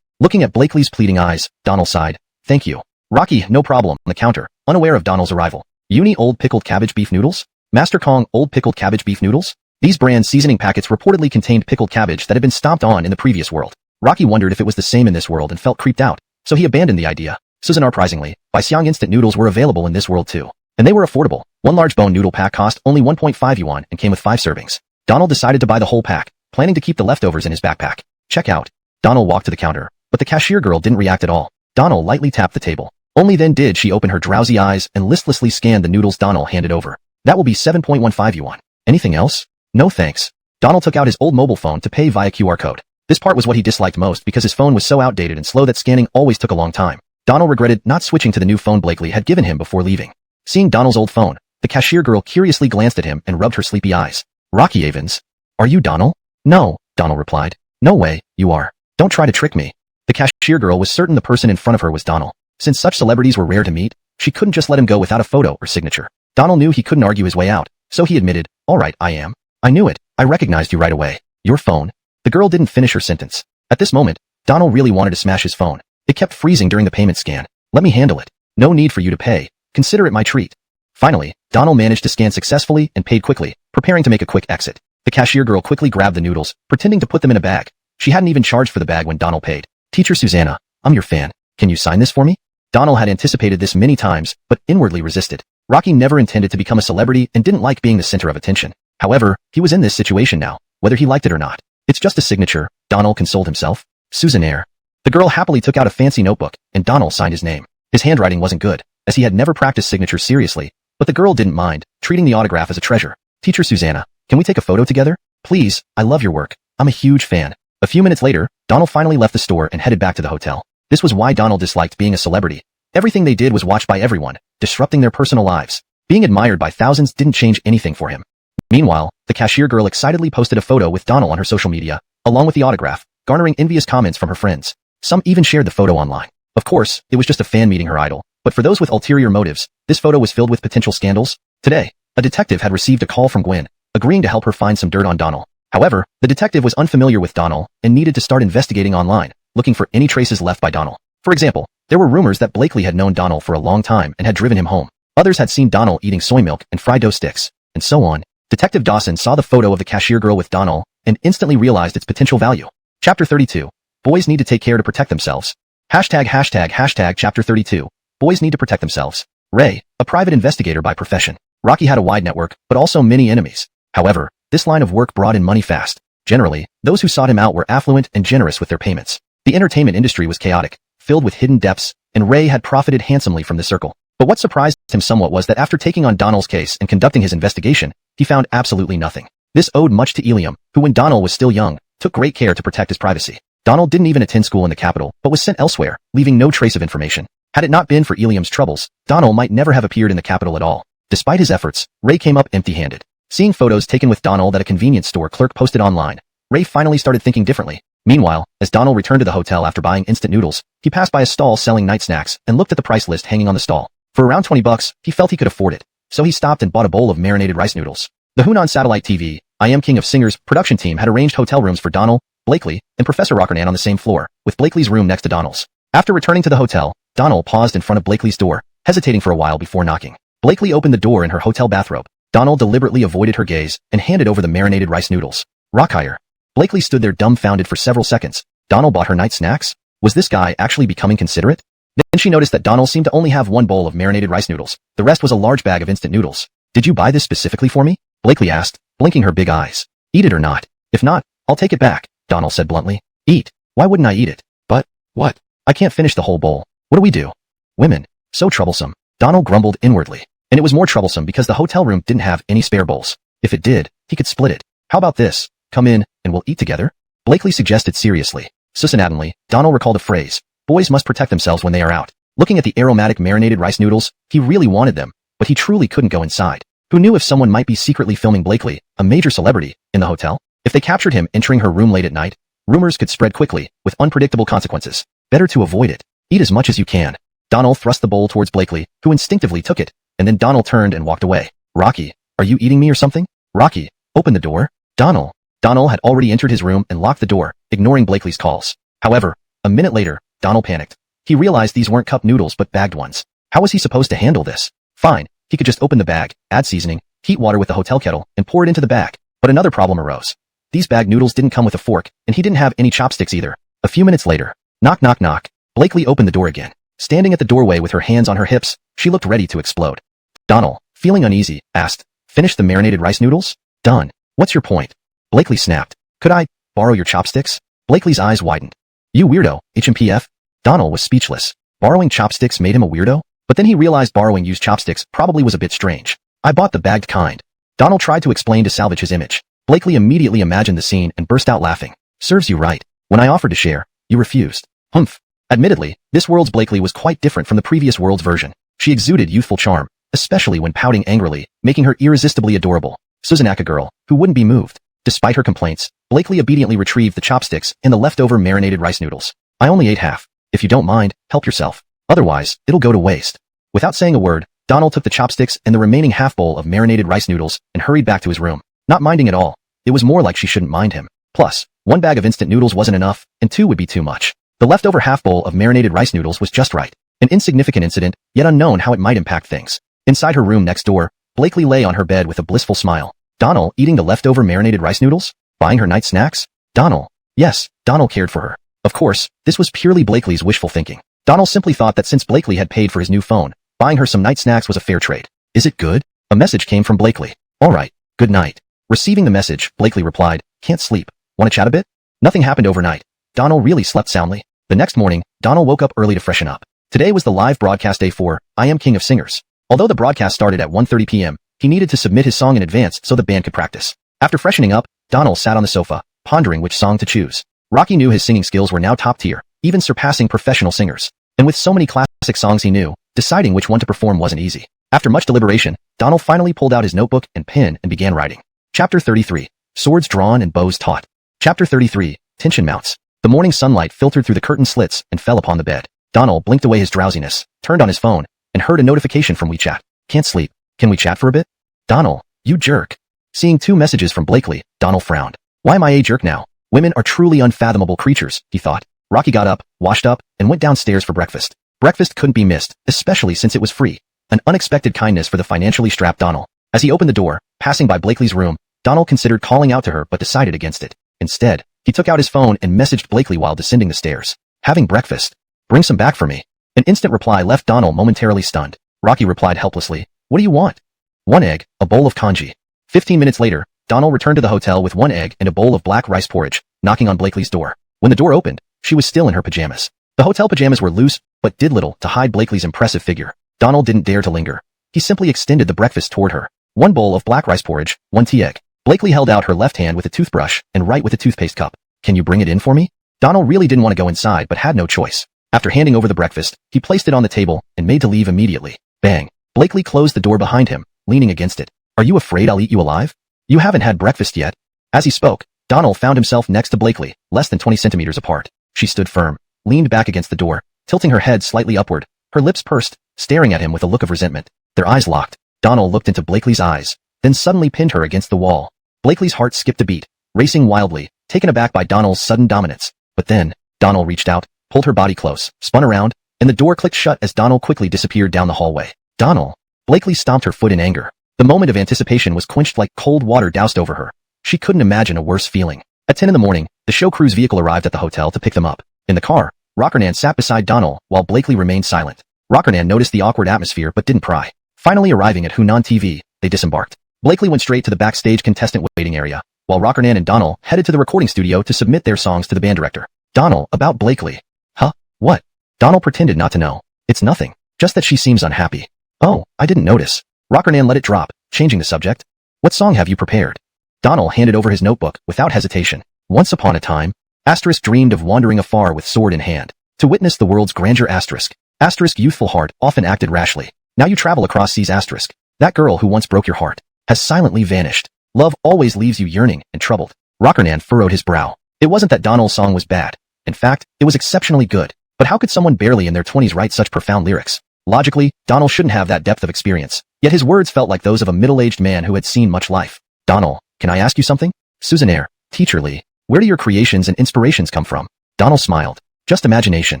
Looking at Blakely's pleading eyes, Donald sighed. "Thank you." Rocky, no problem, on the counter, unaware of Donald's arrival. "Uni old pickled cabbage beef noodles? Master Kong old pickled cabbage beef noodles?" These brand seasoning packets reportedly contained pickled cabbage that had been stomped on in the previous world. Rocky wondered if it was the same in this world and felt creeped out, so he abandoned the idea. Surprisingly, Baixiang instant noodles were available in this world too. And they were affordable. One large bone noodle pack cost only 1.5 yuan and came with 5 servings. Donald decided to buy the whole pack, planning to keep the leftovers in his backpack. "Check out." Donald walked to the counter, but the cashier girl didn't react at all. Donald lightly tapped the table. Only then did she open her drowsy eyes and listlessly scan the noodles Donald handed over. "That will be 7.15 yuan. Anything else?" "No thanks." Donald took out his old mobile phone to pay via QR code. This part was what he disliked most because his phone was so outdated and slow that scanning always took a long time. Donald regretted not switching to the new phone Blakely had given him before leaving. Seeing Donald's old phone, the cashier girl curiously glanced at him and rubbed her sleepy eyes. "Rocky Avens. Are you Donald?" "No, Donald replied. No way, you are. Don't try to trick me. The cashier girl was certain the person in front of her was Donald. Since such celebrities were rare to meet, she couldn't just let him go without a photo or signature. Donald knew he couldn't argue his way out, so he admitted, all right, I am. I knew it. I recognized you right away. Your phone. The girl didn't finish her sentence. At this moment, Donald really wanted to smash his phone. It kept freezing during the payment scan. Let me handle it. No need for you to pay. Consider it my treat. Finally, Donald managed to scan successfully and paid quickly, preparing to make a quick exit. The cashier girl quickly grabbed the noodles, pretending to put them in a bag. She hadn't even charged for the bag when Donald paid. Teacher Susanna, I'm your fan. Can you sign this for me? Donald had anticipated this many times, but inwardly resisted. Rocky never intended to become a celebrity and didn't like being the center of attention. However, he was in this situation now, whether he liked it or not. It's just a signature, Donald consoled himself. Susannaire. The girl happily took out a fancy notebook, and Donald signed his name. His handwriting wasn't good, as he had never practiced signatures seriously, but the girl didn't mind, treating the autograph as a treasure. Teacher Susanna, can we take a photo together? Please, I love your work. I'm a huge fan. A few minutes later, Donald finally left the store and headed back to the hotel. This was why Donald disliked being a celebrity. Everything they did was watched by everyone, disrupting their personal lives. Being admired by thousands didn't change anything for him. Meanwhile, the cashier girl excitedly posted a photo with Donald on her social media, along with the autograph, garnering envious comments from her friends. Some even shared the photo online. Of course, it was just a fan meeting her idol, but for those with ulterior motives, this photo was filled with potential scandals. Today, a detective had received a call from Gwen, agreeing to help her find some dirt on Donald. However, the detective was unfamiliar with Donald and needed to start investigating online, looking for any traces left by Donald. For example, there were rumors that Blakely had known Donald for a long time and had driven him home. Others had seen Donald eating soy milk and fried dough sticks, and so on. Detective Dawson saw the photo of the cashier girl with Donald and instantly realized its potential value. Chapter 32. Boys need to take care to protect themselves. Hashtag Chapter 32. Boys need to protect themselves. Ray, a private investigator by profession. Rocky had a wide network, but also many enemies. However, this line of work brought in money fast. Generally, those who sought him out were affluent and generous with their payments. The entertainment industry was chaotic, filled with hidden depths, and Ray had profited handsomely from this circle. But what surprised him somewhat was that after taking on Donald's case and conducting his investigation, he found absolutely nothing. This owed much to Eliam, who when Donald was still young, took great care to protect his privacy. Donald didn't even attend school in the capital, but was sent elsewhere, leaving no trace of information. Had it not been for Eliam's troubles, Donald might never have appeared in the capital at all. Despite his efforts, Ray came up empty-handed. Seeing photos taken with Donald that a convenience store clerk posted online, Ray finally started thinking differently. Meanwhile, as Donald returned to the hotel after buying instant noodles, he passed by a stall selling night snacks and looked at the price list hanging on the stall. For around $20, he felt he could afford it, so he stopped and bought a bowl of marinated rice noodles. The Hunan Satellite TV, I Am King of Singers production team had arranged hotel rooms for Donald, Blakely, and Professor Rockernan on the same floor, with Blakely's room next to Donald's. After returning to the hotel, Donald paused in front of Blakely's door, hesitating for a while before knocking. Blakely opened the door in her hotel bathrobe. Donald deliberately avoided her gaze and handed over the marinated rice noodles. Rockhire. Blakely stood there dumbfounded for several seconds. Donald bought her night snacks? Was this guy actually becoming considerate? Then she noticed that Donald seemed to only have one bowl of marinated rice noodles. The rest was a large bag of instant noodles. Did you buy this specifically for me? Blakely asked, blinking her big eyes. Eat it or not. If not, I'll take it back, Donald said bluntly. Eat. Why wouldn't I eat it? But, what? I can't finish the whole bowl. What do we do? Women. So troublesome. Donald grumbled inwardly. And it was more troublesome because the hotel room didn't have any spare bowls. If it did, he could split it. How about this? Come in, and we'll eat together? Blakely suggested seriously. Susannatingly, Donald recalled a phrase. Boys must protect themselves when they are out. Looking at the aromatic marinated rice noodles, he really wanted them, but he truly couldn't go inside. Who knew if someone might be secretly filming Blakely, a major celebrity, in the hotel? If they captured him entering her room late at night, rumors could spread quickly, with unpredictable consequences. Better to avoid it. Eat as much as you can. Donald thrust the bowl towards Blakely, who instinctively took it, and then Donald turned and walked away. Rocky, are you eating me or something? Rocky, open the door. Donald. Donald had already entered his room and locked the door, ignoring Blakely's calls. However, a minute later, Donald panicked. He realized these weren't cup noodles but bagged ones. How was he supposed to handle this? Fine, he could just open the bag, add seasoning, heat water with the hotel kettle, and pour it into the bag. But another problem arose. These bagged noodles didn't come with a fork, and he didn't have any chopsticks either. A few minutes later, knock knock knock, Blakely opened the door again. Standing at the doorway with her hands on her hips, she looked ready to explode. Donald, feeling uneasy, asked, finish the marinated rice noodles? Done. What's your point? Blakely snapped. Could I borrow your chopsticks? Blakely's eyes widened. You weirdo, HMPF? Donald was speechless. Borrowing chopsticks made him a weirdo? But then he realized borrowing used chopsticks probably was a bit strange. I bought the bagged kind. Donald tried to explain to salvage his image. Blakely immediately imagined the scene and burst out laughing. Serves you right. When I offered to share, you refused. Humph. Admittedly, this world's Blakely was quite different from the previous world's version. She exuded youthful charm, especially when pouting angrily, making her irresistibly adorable. Susanaka girl, who wouldn't be moved. Despite her complaints, Blakely obediently retrieved the chopsticks and the leftover marinated rice noodles. I only ate half. If you don't mind, help yourself. Otherwise, it'll go to waste. Without saying a word, Donald took the chopsticks and the remaining half bowl of marinated rice noodles and hurried back to his room. Not minding at all. It was more like she shouldn't mind him. Plus, 1 bag of instant noodles wasn't enough, and 2 would be too much. The leftover half bowl of marinated rice noodles was just right. An insignificant incident, yet unknown how it might impact things. Inside her room next door, Blakely lay on her bed with a blissful smile. Donald eating the leftover marinated rice noodles? Buying her night snacks? Donald. Yes, Donald cared for her. Of course, this was purely Blakely's wishful thinking. Donald simply thought that since Blakely had paid for his new phone, buying her some night snacks was a fair trade. Is it good? A message came from Blakely. All right, good night. Receiving the message, Blakely replied, can't sleep. Want to chat a bit? Nothing happened overnight. Donald really slept soundly. The next morning, Donald woke up early to freshen up. Today was the live broadcast day for I Am King of Singers. Although the broadcast started at 1:30 p.m., he needed to submit his song in advance so the band could practice. After freshening up, Donald sat on the sofa, pondering which song to choose. Rocky knew his singing skills were now top tier, even surpassing professional singers. And with so many classic songs he knew, deciding which one to perform wasn't easy. After much deliberation, Donald finally pulled out his notebook and pen and began writing. Chapter 33. Swords drawn and bows taut. Chapter 33. Tension mounts. The morning sunlight filtered through the curtain slits and fell upon the bed. Donald blinked away his drowsiness, turned on his phone, and heard a notification from WeChat. Can't sleep. Can we chat for a bit? Donald, you jerk. Seeing 2 messages from Blakely, Donald frowned. Why am I a jerk now? Women are truly unfathomable creatures, he thought. Rocky got up, washed up, and went downstairs for breakfast. Breakfast couldn't be missed, especially since it was free. An unexpected kindness for the financially strapped Donald. As he opened the door, passing by Blakely's room, Donald considered calling out to her but decided against it. Instead, he took out his phone and messaged Blakely while descending the stairs. Having breakfast. Bring some back for me. An instant reply left Donald momentarily stunned. Rocky replied helplessly, what do you want? 1 egg, a bowl of congee. 15 minutes later, Donald returned to the hotel with 1 egg and a bowl of black rice porridge, knocking on Blakely's door. When the door opened, she was still in her pajamas. The hotel pajamas were loose, but did little to hide Blakely's impressive figure. Donald didn't dare to linger. He simply extended the breakfast toward her. 1 bowl of black rice porridge, 1 tea egg. Blakely held out her left hand with a toothbrush and right with a toothpaste cup. Can you bring it in for me? Donald really didn't want to go inside but had no choice. After handing over the breakfast, he placed it on the table and made to leave immediately. Bang. Blakely closed the door behind him, leaning against it. Are you afraid I'll eat you alive? You haven't had breakfast yet. As he spoke, Donald found himself next to Blakely, less than 20 centimeters apart. She stood firm, leaned back against the door, tilting her head slightly upward, her lips pursed, staring at him with a look of resentment. Their eyes locked. Donald looked into Blakely's eyes, then suddenly pinned her against the wall. Blakely's heart skipped a beat, racing wildly, taken aback by Donald's sudden dominance. But then, Donald reached out, pulled her body close, spun around, and the door clicked shut as Donald quickly disappeared down the hallway. Donald. Blakely stomped her foot in anger. The moment of anticipation was quenched like cold water doused over her. She couldn't imagine a worse feeling. At 10 in the morning, the show crew's vehicle arrived at the hotel to pick them up. In the car, Rockernan sat beside Donald while Blakely remained silent. Rockernan noticed the awkward atmosphere but didn't pry. Finally arriving at Hunan TV, they disembarked. Blakely went straight to the backstage contestant waiting area, while Rockernan and Donald headed to the recording studio to submit their songs to the band director. Donald, about Blakely. Huh? What? Donald pretended not to know. It's nothing. Just that she seems unhappy. Oh, I didn't notice. Rockernan let it drop, changing the subject. What song have you prepared? Donald handed over his notebook without hesitation. Once upon a time, Asterisk dreamed of wandering afar with sword in hand, to witness the world's grandeur. Asterisk youthful heart often acted rashly. Now you travel across seas. Asterisk. That girl who once broke your heart has silently vanished. Love always leaves you yearning and troubled. Rockernan furrowed his brow. It wasn't that Donald's song was bad. In fact, it was exceptionally good. But how could someone barely in their 20s write such profound lyrics? Logically, Donald shouldn't have that depth of experience. Yet his words felt like those of a middle-aged man who had seen much life. Donald, can I ask you something? Susannaire, Teacher Lee, where do your creations and inspirations come from? Donald smiled. Just imagination.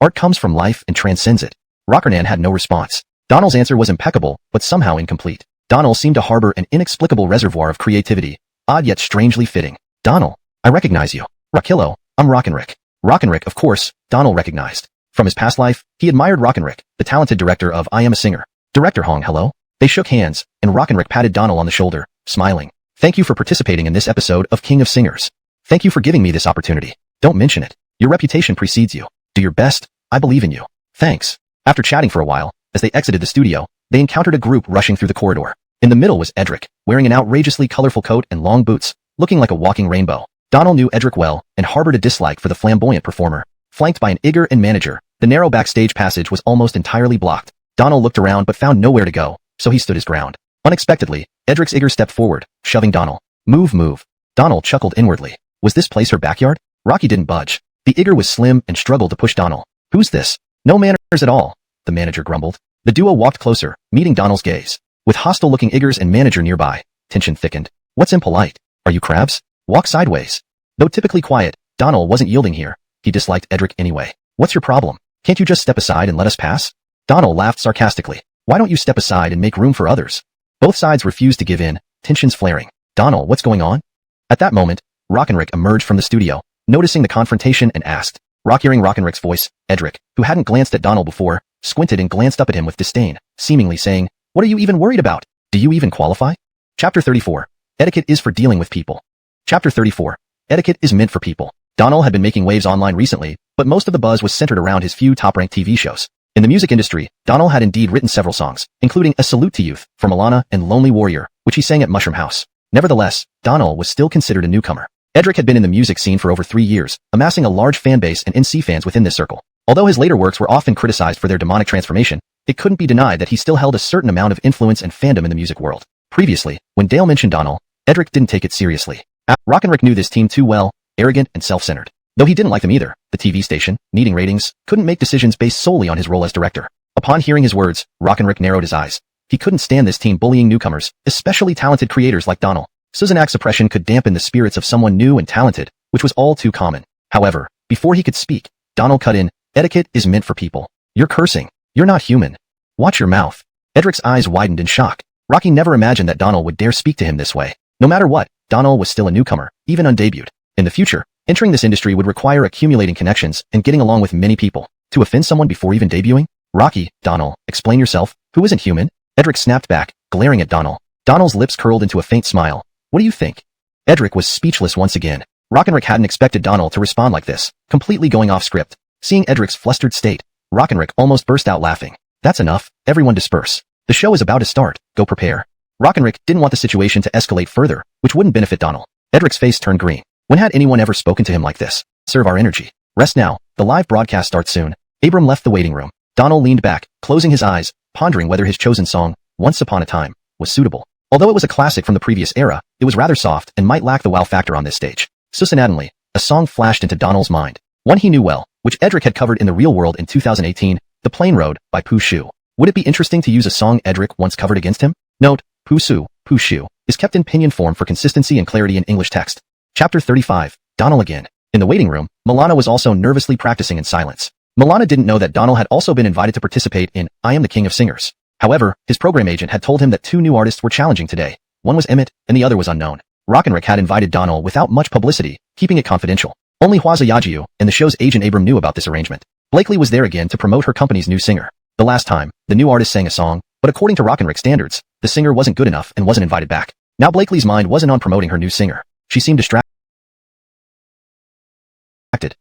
Art comes from life and transcends it. Rockernan had no response. Donald's answer was impeccable, but somehow incomplete. Donald seemed to harbor an inexplicable reservoir of creativity, odd yet strangely fitting. Donald, I recognize you. Rockillo, I'm Rockenrick. Rockenrick, of course, Donald recognized. From his past life, he admired Rockenrick, the talented director of I Am a Singer. Director Hong, hello? They shook hands, and Rockenrick patted Donald on the shoulder, smiling. Thank you for participating in this episode of King of Singers. Thank you for giving me this opportunity. Don't mention it. Your reputation precedes you. Do your best. I believe in you. Thanks. After chatting for a while, as they exited the studio, they encountered a group rushing through the corridor. In the middle was Edric, wearing an outrageously colorful coat and long boots, looking like a walking rainbow. Donald knew Edric well and harbored a dislike for the flamboyant performer. Flanked by an eager and manager, the narrow backstage passage was almost entirely blocked. Donald looked around but found nowhere to go, so he stood his ground. Unexpectedly, Edric's eager stepped forward, shoving Donald. Move. Donald chuckled inwardly. Was this place her backyard? Rocky didn't budge. The Igor was slim and struggled to push Donald. Who's this? No manners at all, the manager grumbled. The duo walked closer, meeting Donald's gaze. With hostile-looking Igors and manager nearby, tension thickened. What's impolite? Are you crabs? Walk sideways. Though typically quiet, Donald wasn't yielding here. He disliked Edric anyway. What's your problem? Can't you just step aside and let us pass? Donald laughed sarcastically. Why don't you step aside and make room for others? Both sides refused to give in, tensions flaring. Donald, what's going on? At that moment, Rockenrick emerged from the studio, noticing the confrontation and asked. Hearing Rockenrick's voice, Edric, who hadn't glanced at Donald before, squinted and glanced up at him with disdain, seemingly saying, What are you even worried about? Do you even qualify? Chapter 34. Etiquette is for dealing with people. Chapter 34. Etiquette is meant for people. Donald had been making waves online recently, but most of the buzz was centered around his few top-ranked TV shows. In the music industry, Donald had indeed written several songs, including A Salute to Youth for Milana and Lonely Warrior, which he sang at Mushroom House. Nevertheless, Donald was still considered a newcomer. Edric had been in the music scene for over 3 years, amassing a large fan base and NC fans within this circle. Although his later works were often criticized for their demonic transformation, it couldn't be denied that he still held a certain amount of influence and fandom in the music world. Previously, when Dale mentioned Donald, Edric didn't take it seriously. Rockenrick knew this team too well, arrogant and self-centered. Though he didn't like them either, the TV station, needing ratings, couldn't make decisions based solely on his role as director. Upon hearing his words, Rockenrick narrowed his eyes. He couldn't stand this team bullying newcomers, especially talented creators like Donald. Suzanak suppression could dampen the spirits of someone new and talented, which was all too common. However, before he could speak, Donald cut in. Etiquette is meant for people. You're cursing. You're not human. Watch your mouth. Edric's eyes widened in shock. Rocky never imagined that Donald would dare speak to him this way. No matter what, Donald was still a newcomer, even undebuted. In the future, entering this industry would require accumulating connections and getting along with many people. To offend someone before even debuting? Rocky, Donald, explain yourself. Who isn't human? Edric snapped back, glaring at Donald. Donald's lips curled into a faint smile. What do you think? Edric was speechless once again. Rockenrick hadn't expected Donald to respond like this, completely going off script. Seeing Edric's flustered state, Rockenrick almost burst out laughing. That's enough, everyone disperse. The show is about to start, go prepare. Rockenrick didn't want the situation to escalate further, which wouldn't benefit Donald. Edric's face turned green. When had anyone ever spoken to him like this? Serve our energy. Rest now, the live broadcast starts soon. Abram left the waiting room. Donald leaned back, closing his eyes, pondering whether his chosen song, Once Upon a Time, was suitable. Although it was a classic from the previous era, it was rather soft and might lack the wow factor on this stage. Suddenly, a song flashed into Donald's mind. One he knew well, which Edric had covered in the real world in 2018, The Plain Road by Pooh Shu. Would it be interesting to use a song Edric once covered against him? Note, Pooh Shu, is kept in pinyin form for consistency and clarity in English text. Chapter 35, Donald again. In the waiting room, Milana was also nervously practicing in silence. Milana didn't know that Donald had also been invited to participate in I Am the King of Singers. However, his program agent had told him that 2 new artists were challenging today. One was Emmett, and the other was unknown. Rockenrick had invited Donald without much publicity, keeping it confidential. Only Hwaza Yajiu and the show's agent Abram knew about this arrangement. Blakely was there again to promote her company's new singer. The last time, the new artist sang a song, but according to Rockenrick standards, the singer wasn't good enough and wasn't invited back. Now Blakely's mind wasn't on promoting her new singer. She seemed distracted,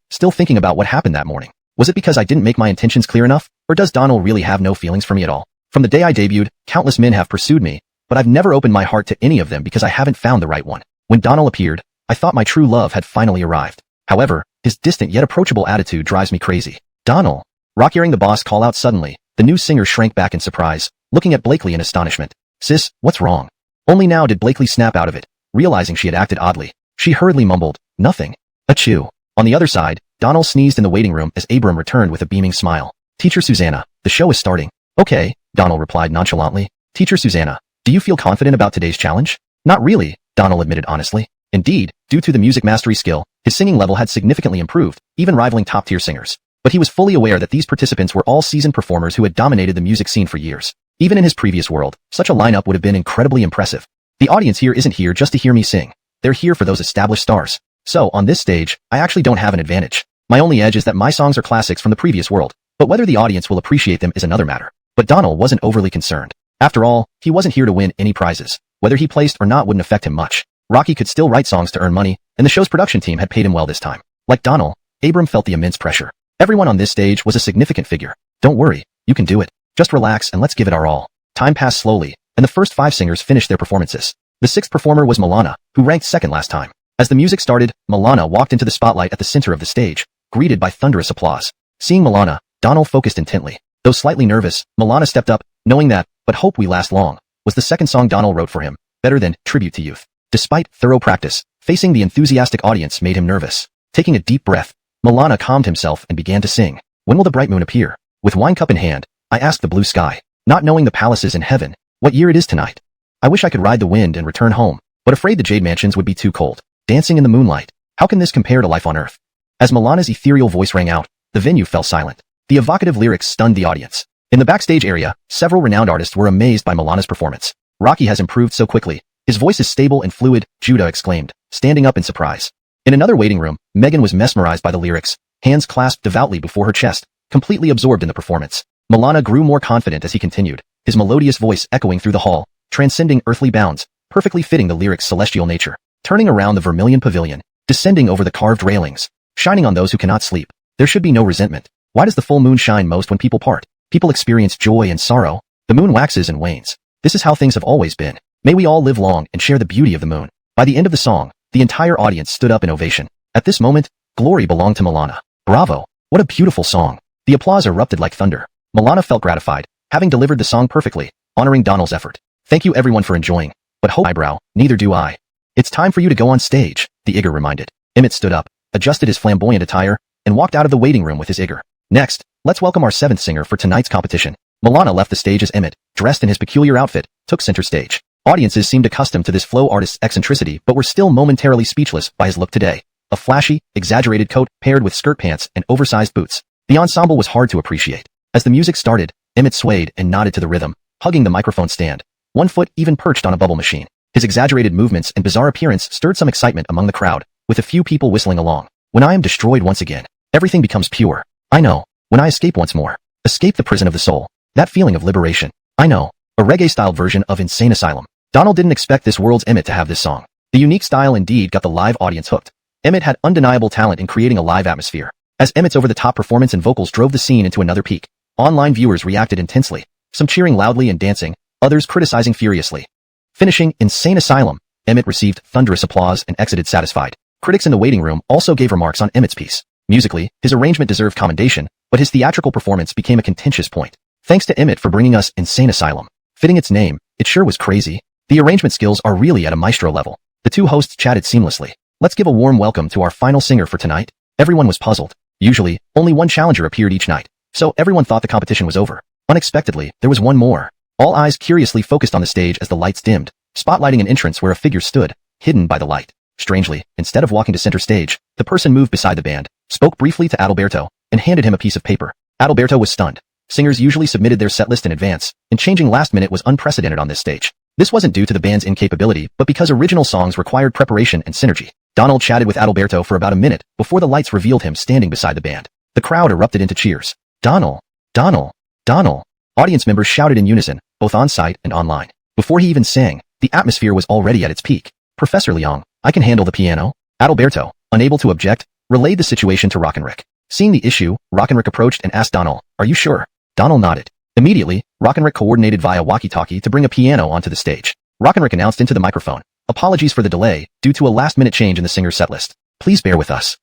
still thinking about what happened that morning. Was it because I didn't make my intentions clear enough, or does Donald really have no feelings for me at all? From the day I debuted, countless men have pursued me, but I've never opened my heart to any of them because I haven't found the right one. When Donald appeared, I thought my true love had finally arrived. However, his distant yet approachable attitude drives me crazy. Donald. Rock hearing the boss call out suddenly, the new singer shrank back in surprise, looking at Blakely in astonishment. Sis, what's wrong? Only now did Blakely snap out of it, realizing she had acted oddly. She hurriedly mumbled, nothing. Achoo. On the other side, Donald sneezed in the waiting room as Abram returned with a beaming smile. Teacher Susanna, the show is starting. Okay, Donald replied nonchalantly. Teacher Susanna, do you feel confident about today's challenge? Not really, Donald admitted honestly. Indeed, due to the music mastery skill, his singing level had significantly improved, even rivaling top-tier singers. But he was fully aware that these participants were all seasoned performers who had dominated the music scene for years. Even in his previous world, such a lineup would have been incredibly impressive. The audience here isn't here just to hear me sing. They're here for those established stars. So, on this stage, I actually don't have an advantage. My only edge is that my songs are classics from the previous world, but whether the audience will appreciate them is another matter. But Donald wasn't overly concerned. After all, he wasn't here to win any prizes. Whether he placed or not wouldn't affect him much. Rocky could still write songs to earn money, and the show's production team had paid him well this time. Like Donald, Abram felt the immense pressure. Everyone on this stage was a significant figure. Don't worry, you can do it. Just relax and let's give it our all. Time passed slowly, and the first 5 singers finished their performances. The 6th performer was Milana, who ranked 2nd last time. As the music started, Milana walked into the spotlight at the center of the stage, greeted by thunderous applause. Seeing Milana, Donald focused intently. Though slightly nervous, Milana stepped up, knowing that, But Hope We Last Long, was the second song Donald wrote for him, better than Tribute to Youth. Despite thorough practice, facing the enthusiastic audience made him nervous. Taking a deep breath, Milana calmed himself and began to sing. When will the bright moon appear? With wine cup in hand, I asked the blue sky, not knowing the palaces in heaven, what year it is tonight. I wish I could ride the wind and return home, but afraid the jade mansions would be too cold. Dancing in the moonlight. How can this compare to life on Earth? As Milana's ethereal voice rang out, the venue fell silent. The evocative lyrics stunned the audience. In the backstage area, several renowned artists were amazed by Milana's performance. Rocky has improved so quickly. His voice is stable and fluid, Judah exclaimed, standing up in surprise. In another waiting room, Megan was mesmerized by the lyrics, hands clasped devoutly before her chest, completely absorbed in the performance. Milana grew more confident as he continued, his melodious voice echoing through the hall, transcending earthly bounds, perfectly fitting the lyrics' celestial nature. Turning around the vermilion pavilion, descending over the carved railings, shining on those who cannot sleep. There should be no resentment. Why does the full moon shine most when people part? People experience joy and sorrow. The moon waxes and wanes. This is how things have always been. May we all live long and share the beauty of the moon. By the end of the song, the entire audience stood up in ovation. At this moment, glory belonged to Milana. Bravo! What a beautiful song. The applause erupted like thunder. Milana felt gratified, having delivered the song perfectly, honoring Donald's effort. Thank you everyone for enjoying. But hope eyebrow, neither do I. It's time for you to go on stage, the Igor reminded. Emmett stood up, adjusted his flamboyant attire, and walked out of the waiting room with his Igor. Next, let's welcome our seventh singer for tonight's competition. Milana left the stage as Emmett, dressed in his peculiar outfit, took center stage. Audiences seemed accustomed to this flow artist's eccentricity but were still momentarily speechless by his look today. A flashy, exaggerated coat paired with skirt pants and oversized boots. The ensemble was hard to appreciate. As the music started, Emmett swayed and nodded to the rhythm, hugging the microphone stand. One foot even perched on a bubble machine. His exaggerated movements and bizarre appearance stirred some excitement among the crowd, with a few people whistling along. When I am destroyed once again, everything becomes pure. I know. When I escape once more, escape the prison of the soul. That feeling of liberation. I know. A reggae-styled version of Insane Asylum. Donald didn't expect this world's Emmett to have this song. The unique style indeed got the live audience hooked. Emmett had undeniable talent in creating a live atmosphere. As Emmett's over-the-top performance and vocals drove the scene into another peak, online viewers reacted intensely, some cheering loudly and dancing, others criticizing furiously. Finishing Insane Asylum, Emmett received thunderous applause and exited satisfied. Critics in the waiting room also gave remarks on Emmett's piece. Musically, his arrangement deserved commendation, but his theatrical performance became a contentious point. Thanks to Emmett for bringing us Insane Asylum. Fitting its name, it sure was crazy. The arrangement skills are really at a maestro level. The two hosts chatted seamlessly. Let's give a warm welcome to our final singer for tonight. Everyone was puzzled. Usually, only one challenger appeared each night, so everyone thought the competition was over. Unexpectedly, there was one more. All eyes curiously focused on the stage as the lights dimmed, spotlighting an entrance where a figure stood, hidden by the light. Strangely, instead of walking to center stage, the person moved beside the band, spoke briefly to Adalberto, and handed him a piece of paper. Adalberto was stunned. Singers usually submitted their setlist in advance, and changing last minute was unprecedented on this stage. This wasn't due to the band's incapability, but because original songs required preparation and synergy. Donald chatted with Adalberto for about a minute before the lights revealed him standing beside the band. The crowd erupted into cheers. Donald! Donald! Donald! Audience members shouted in unison, both on-site and online. Before he even sang, the atmosphere was already at its peak. Professor Leong, I can handle the piano. Adalberto, unable to object, relayed the situation to Rockenrick. Seeing the issue, Rockenrick approached and asked Donald, "Are you sure?" Donald nodded. Immediately, Rockenrick coordinated via walkie-talkie to bring a piano onto the stage. Rockenrick announced into the microphone, "Apologies for the delay, due to a last-minute change in the singer's setlist. Please bear with us."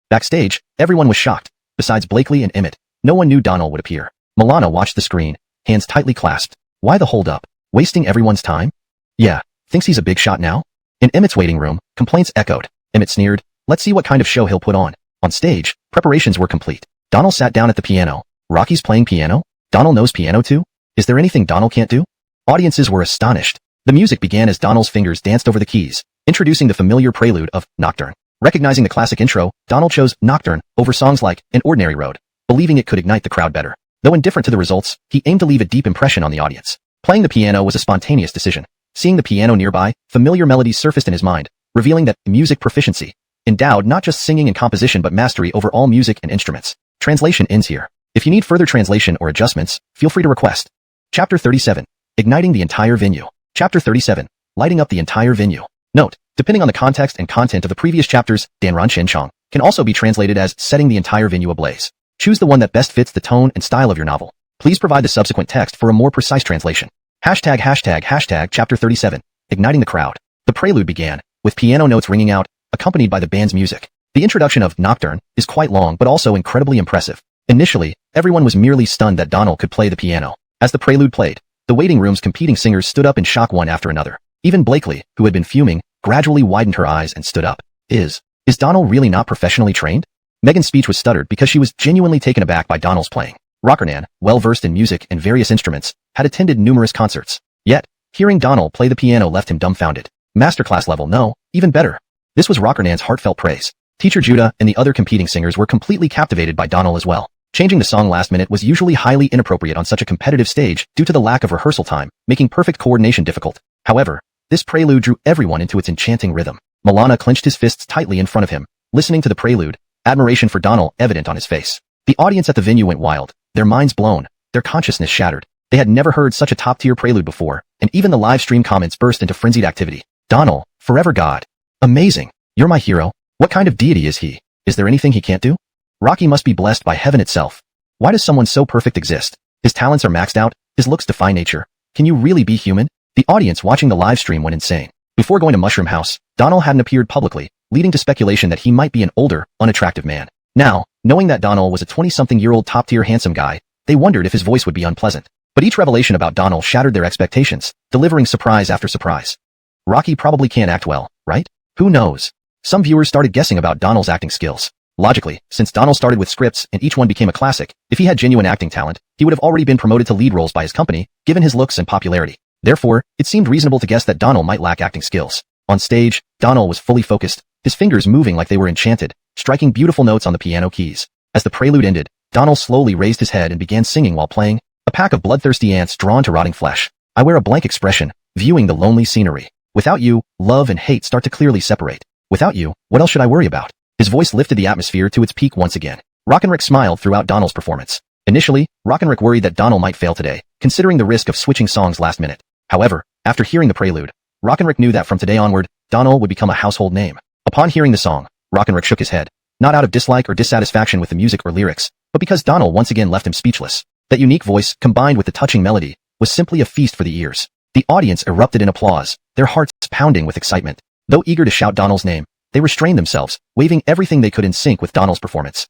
Backstage, everyone was shocked. Besides Blakely and Emmett, no one knew Donald would appear. Milana watched the screen, hands tightly clasped. Why the hold-up? Wasting everyone's time? Yeah, thinks he's a big shot now? In Emmett's waiting room, complaints echoed. Emmett sneered, "Let's see what kind of show he'll put on." On stage, preparations were complete. Donald sat down at the piano. Rocky's playing piano? Donald knows piano too? Is there anything Donald can't do? Audiences were astonished. The music began as Donald's fingers danced over the keys, introducing the familiar prelude of Nocturne. Recognizing the classic intro, Donald chose Nocturne over songs like An Ordinary Road, believing it could ignite the crowd better. Though indifferent to the results, he aimed to leave a deep impression on the audience. Playing the piano was a spontaneous decision. Seeing the piano nearby, familiar melodies surfaced in his mind, revealing that music proficiency, endowed not just singing and composition but mastery over all music and instruments. Translation ends here. If you need further translation or adjustments, feel free to request. Chapter 37. Igniting the entire venue. Chapter 37. Lighting up the entire venue. Note, depending on the context and content of the previous chapters, Danran Shenchong can also be translated as setting the entire venue ablaze. Choose the one that best fits the tone and style of your novel. Please provide the subsequent text for a more precise translation. #####Chapter 37. Igniting the crowd. The prelude began, with piano notes ringing out, accompanied by the band's music. The introduction of Nocturne is quite long but also incredibly impressive. Initially, everyone was merely stunned that Donald could play the piano. As the prelude played, the waiting room's competing singers stood up in shock one after another. Even Blakely, who had been fuming, gradually widened her eyes and stood up. Is Donald really not professionally trained? Megan's speech was stuttered because she was genuinely taken aback by Donald's playing. Rockernan, well-versed in music and various instruments, had attended numerous concerts. Yet, hearing Donald play the piano left him dumbfounded. Masterclass level, no, even better. This was Rockernan's heartfelt praise. Teacher Judah and the other competing singers were completely captivated by Donald as well. Changing the song last minute was usually highly inappropriate on such a competitive stage due to the lack of rehearsal time, making perfect coordination difficult. However, this prelude drew everyone into its enchanting rhythm. Milana clenched his fists tightly in front of him, listening to the prelude, admiration for Donald evident on his face. The audience at the venue went wild, their minds blown, their consciousness shattered. They had never heard such a top-tier prelude before, and even the live stream comments burst into frenzied activity. Donald, forever God. Amazing. You're my hero. What kind of deity is he? Is there anything he can't do? Rocky must be blessed by heaven itself. Why does someone so perfect exist? His talents are maxed out, his looks defy nature. Can you really be human? The audience watching the live stream went insane. Before going to Mushroom House, Donald hadn't appeared publicly, leading to speculation that he might be an older, unattractive man. Now, knowing that Donald was a 20-something-year-old top-tier handsome guy, they wondered if his voice would be unpleasant. But each revelation about Donald shattered their expectations, delivering surprise after surprise. Rocky probably can't act well, right? Who knows? Some viewers started guessing about Donald's acting skills. Logically, since Donald started with scripts and each one became a classic, if he had genuine acting talent, he would have already been promoted to lead roles by his company, given his looks and popularity. Therefore, it seemed reasonable to guess that Donald might lack acting skills. On stage, Donald was fully focused, his fingers moving like they were enchanted, striking beautiful notes on the piano keys. As the prelude ended, Donald slowly raised his head and began singing while playing, a pack of bloodthirsty ants drawn to rotting flesh. I wear a blank expression, viewing the lonely scenery. Without you, love and hate start to clearly separate. Without you, what else should I worry about? His voice lifted the atmosphere to its peak once again. Rockenrick smiled throughout Donald's performance. Initially, Rockenrick worried that Donald might fail today, considering the risk of switching songs last minute. However, after hearing the prelude, Rockenrick knew that from today onward, Donald would become a household name. Upon hearing the song, Rockenrick shook his head, not out of dislike or dissatisfaction with the music or lyrics, but because Donald once again left him speechless. That unique voice, combined with the touching melody, was simply a feast for the ears. The audience erupted in applause, their hearts pounding with excitement. Though eager to shout Donald's name, they restrained themselves, waving everything they could in sync with Donald's performance.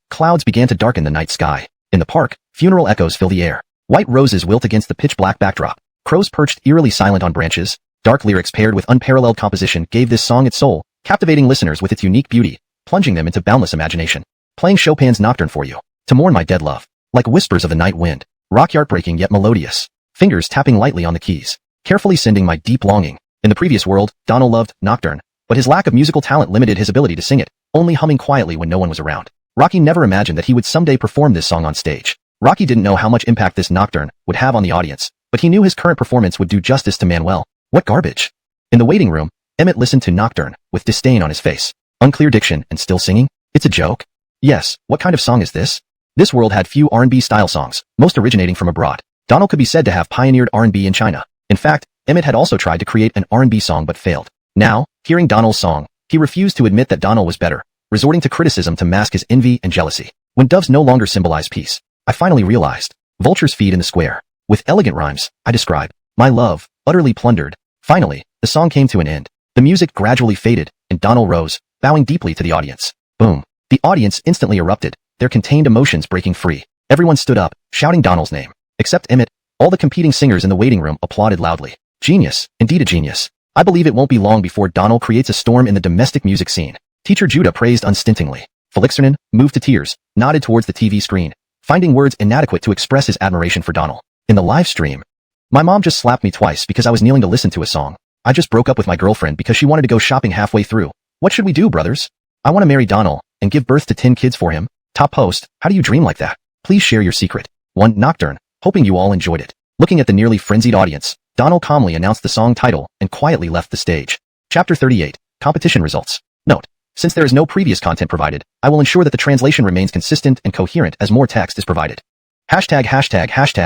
Clouds began to darken the night sky. In the park, funeral echoes filled the air. White roses wilt against the pitch-black backdrop. Crows perched eerily silent on branches. Dark lyrics paired with unparalleled composition gave this song its soul, captivating listeners with its unique beauty, plunging them into boundless imagination. Playing Chopin's Nocturne for you, to mourn my dead love. Like whispers of the night wind, rock heartbreaking yet melodious. Fingers tapping lightly on the keys, carefully sending my deep longing. In the previous world, Donald loved Nocturne, but his lack of musical talent limited his ability to sing it, only humming quietly when no one was around. Rocky never imagined that he would someday perform this song on stage. Rocky didn't know how much impact this Nocturne would have on the audience, but he knew his current performance would do justice to Manuel. What garbage. In the waiting room, Emmett listened to Nocturne, with disdain on his face. Unclear diction and still singing? It's a joke? Yes, what kind of song is this? This world had few R&B style songs, most originating from abroad. Donald could be said to have pioneered R&B in China. In fact, Emmett had also tried to create an R&B song but failed. Now, hearing Donald's song, he refused to admit that Donald was better, resorting to criticism to mask his envy and jealousy. When doves no longer symbolize peace, I finally realized. Vultures feed in the square. With elegant rhymes, I describe my love, utterly plundered. Finally, the song came to an end. The music gradually faded, and Donald rose, bowing deeply to the audience. Boom. The audience instantly erupted, their contained emotions breaking free. Everyone stood up, shouting Donald's name. Except Emmett, all the competing singers in the waiting room applauded loudly. Genius, indeed a genius. I believe it won't be long before Donald creates a storm in the domestic music scene. Teacher Judah praised unstintingly. Felixernan, moved to tears, nodded towards the TV screen, finding words inadequate to express his admiration for Donald. In the live stream, my mom just slapped me twice because I was kneeling to listen to a song. I just broke up with my girlfriend because she wanted to go shopping halfway through. What should we do, brothers? I want to marry Donald and give birth to 10 kids for him. Top post, how do you dream like that? Please share your secret. 1. Nocturne, hoping you all enjoyed it. Looking at the nearly frenzied audience, Donald calmly announced the song title and quietly left the stage. Chapter 38, Competition Results. Note, since there is no previous content provided, I will ensure that the translation remains consistent and coherent as more text is provided. Hashtag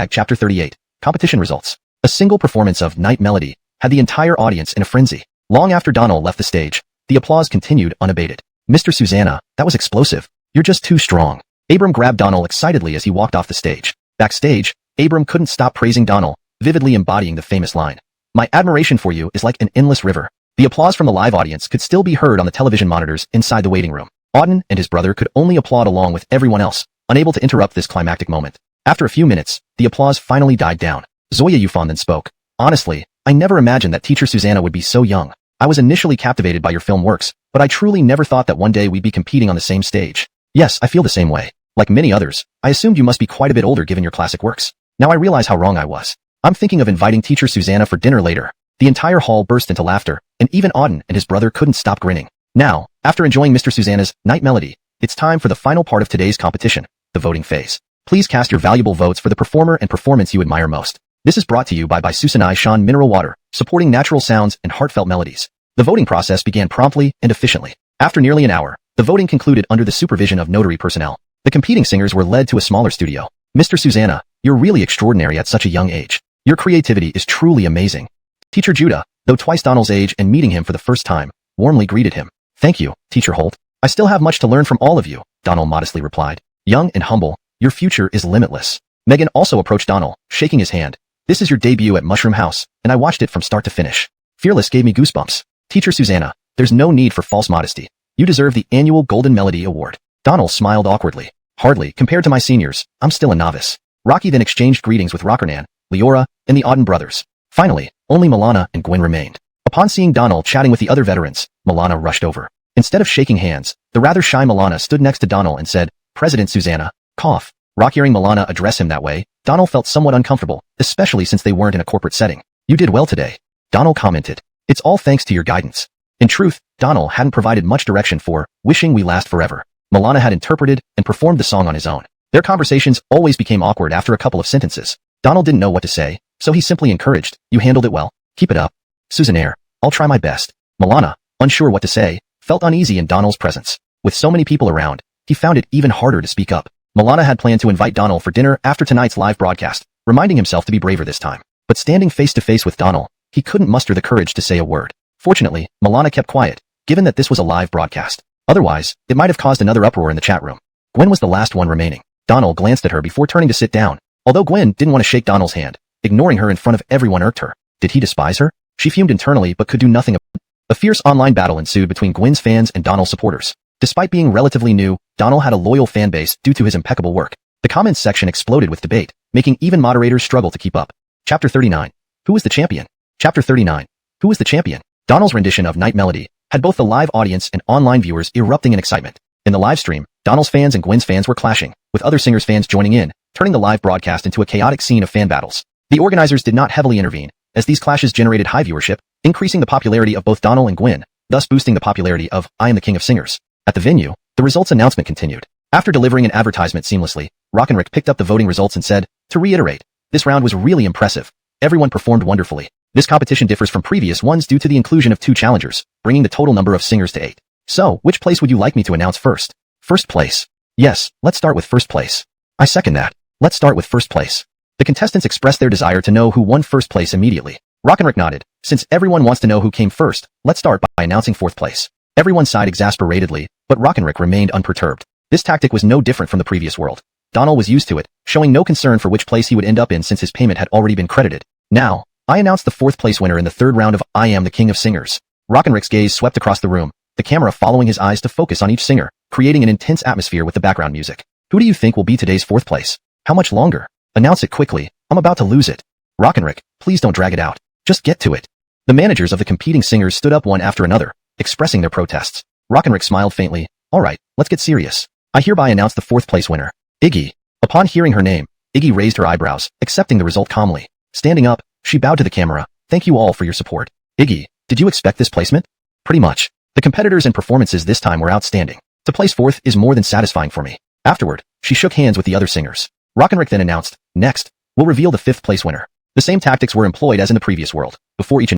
Chapter 38, Competition Results. A single performance of Night Melody had the entire audience in a frenzy. Long after Donald left the stage, the applause continued unabated. Mr. Susanna, that was explosive. You're just too strong. Abram grabbed Donald excitedly as he walked off the stage. Backstage, Abram couldn't stop praising Donald, vividly embodying the famous line. My admiration for you is like an endless river. The applause from the live audience could still be heard on the television monitors inside the waiting room. Auden and his brother could only applaud along with everyone else, unable to interrupt this climactic moment. After a few minutes, the applause finally died down. Zoya Yufan then spoke. Honestly, I never imagined that Teacher Susanna would be so young. I was initially captivated by your film works, but I truly never thought that one day we'd be competing on the same stage. Yes, I feel the same way. Like many others, I assumed you must be quite a bit older given your classic works. Now I realize how wrong I was. I'm thinking of inviting teacher Susanna for dinner later. The entire hall burst into laughter, and even Auden and his brother couldn't stop grinning. Now, after enjoying Mr. Susanna's Night Melody, it's time for the final part of today's competition, the voting phase. Please cast your valuable votes for the performer and performance you admire most. This is brought to you by Susanai Shan Mineral Water, supporting natural sounds and heartfelt melodies. The voting process began promptly and efficiently. After nearly an hour, the voting concluded under the supervision of notary personnel. The competing singers were led to a smaller studio. Mr. Susanna, you're really extraordinary at such a young age. Your creativity is truly amazing. Teacher Judah, though twice Donald's age and meeting him for the first time, warmly greeted him. Thank you, Teacher Holt. I still have much to learn from all of you, Donald modestly replied. Young and humble, your future is limitless. Megan also approached Donald, shaking his hand. This is your debut at Mushroom House, and I watched it from start to finish. Fearless gave me goosebumps. Teacher Susanna, there's no need for false modesty. You deserve the annual Golden Melody Award. Donald smiled awkwardly. Hardly, compared to my seniors, I'm still a novice. Rocky then exchanged greetings with Rockernan, Leora, and the Auden brothers. Finally, only Milana and Gwen remained. Upon seeing Donald chatting with the other veterans, Milana rushed over. Instead of shaking hands, the rather shy Milana stood next to Donald and said, President Susanna, cough. Rock hearing Milana address him that way, Donald felt somewhat uncomfortable, especially since they weren't in a corporate setting. You did well today. Donald commented. It's all thanks to your guidance. In truth, Donald hadn't provided much direction for Wishing We Last Forever. Milana had interpreted and performed the song on his own. Their conversations always became awkward after a couple of sentences. Donald didn't know what to say, so he simply encouraged, you handled it well. Keep it up. Susannaire, I'll try my best. Milana, unsure what to say, felt uneasy in Donald's presence. With so many people around, he found it even harder to speak up. Milana had planned to invite Donald for dinner after tonight's live broadcast, reminding himself to be braver this time. But standing face to face with Donald, he couldn't muster the courage to say a word. Fortunately, Milana kept quiet, given that this was a live broadcast. Otherwise, it might have caused another uproar in the chat room. Gwen was the last one remaining. Donald glanced at her before turning to sit down. Although Gwen didn't want to shake Donald's hand, ignoring her in front of everyone irked her. Did he despise her? She fumed internally but could do nothing about it. A fierce online battle ensued between Gwen's fans and Donald's supporters. Despite being relatively new, Donald had a loyal fan base due to his impeccable work. The comments section exploded with debate, making even moderators struggle to keep up. Chapter 39. Who is the champion? Chapter 39. Who is the champion? Donald's rendition of Night Melody had both the live audience and online viewers erupting in excitement. In the live stream, Donald's fans and Gwen's fans were clashing, with other singers' fans joining in, turning the live broadcast into a chaotic scene of fan battles. The organizers did not heavily intervene, as these clashes generated high viewership, increasing the popularity of both Donald and Gwen, thus boosting the popularity of I Am the King of Singers. At the venue, the results announcement continued. After delivering an advertisement seamlessly, Rockenrick picked up the voting results and said, to reiterate, this round was really impressive. Everyone performed wonderfully. This competition differs from previous ones due to the inclusion of 2 challengers, bringing the total number of singers to 8. So, which place would you like me to announce first? First place. Yes, let's start with first place. I second that. Let's start with first place. The contestants expressed their desire to know who won first place immediately. Rockenrick nodded. Since everyone wants to know who came first, let's start by announcing fourth place. Everyone sighed exasperatedly, but Rockenrick remained unperturbed. This tactic was no different from the previous world. Donald was used to it, showing no concern for which place he would end up in since his payment had already been credited. Now, I announced the 4th place winner in the 3rd round of I Am the King of Singers. Rockenrick's gaze swept across the room, the camera following his eyes to focus on each singer, creating an intense atmosphere with the background music. Who do you think will be today's 4th place? How much longer? Announce it quickly. I'm about to lose it. Rockenrick, please don't drag it out. Just get to it. The managers of the competing singers stood up one after another, expressing their protests. Rockenrick smiled faintly. All right, let's get serious. I hereby announce the 4th place winner, Iggy. Upon hearing her name, Iggy raised her eyebrows, accepting the result calmly. Standing up, she bowed to the camera. Thank you all for your support. Iggy, did you expect this placement? Pretty much. The competitors and performances this time were outstanding. To place 4th is more than satisfying for me. Afterward, she shook hands with the other singers. Rockenrick then announced, next, we'll reveal the 5th place winner. The same tactics were employed as in the previous world, before each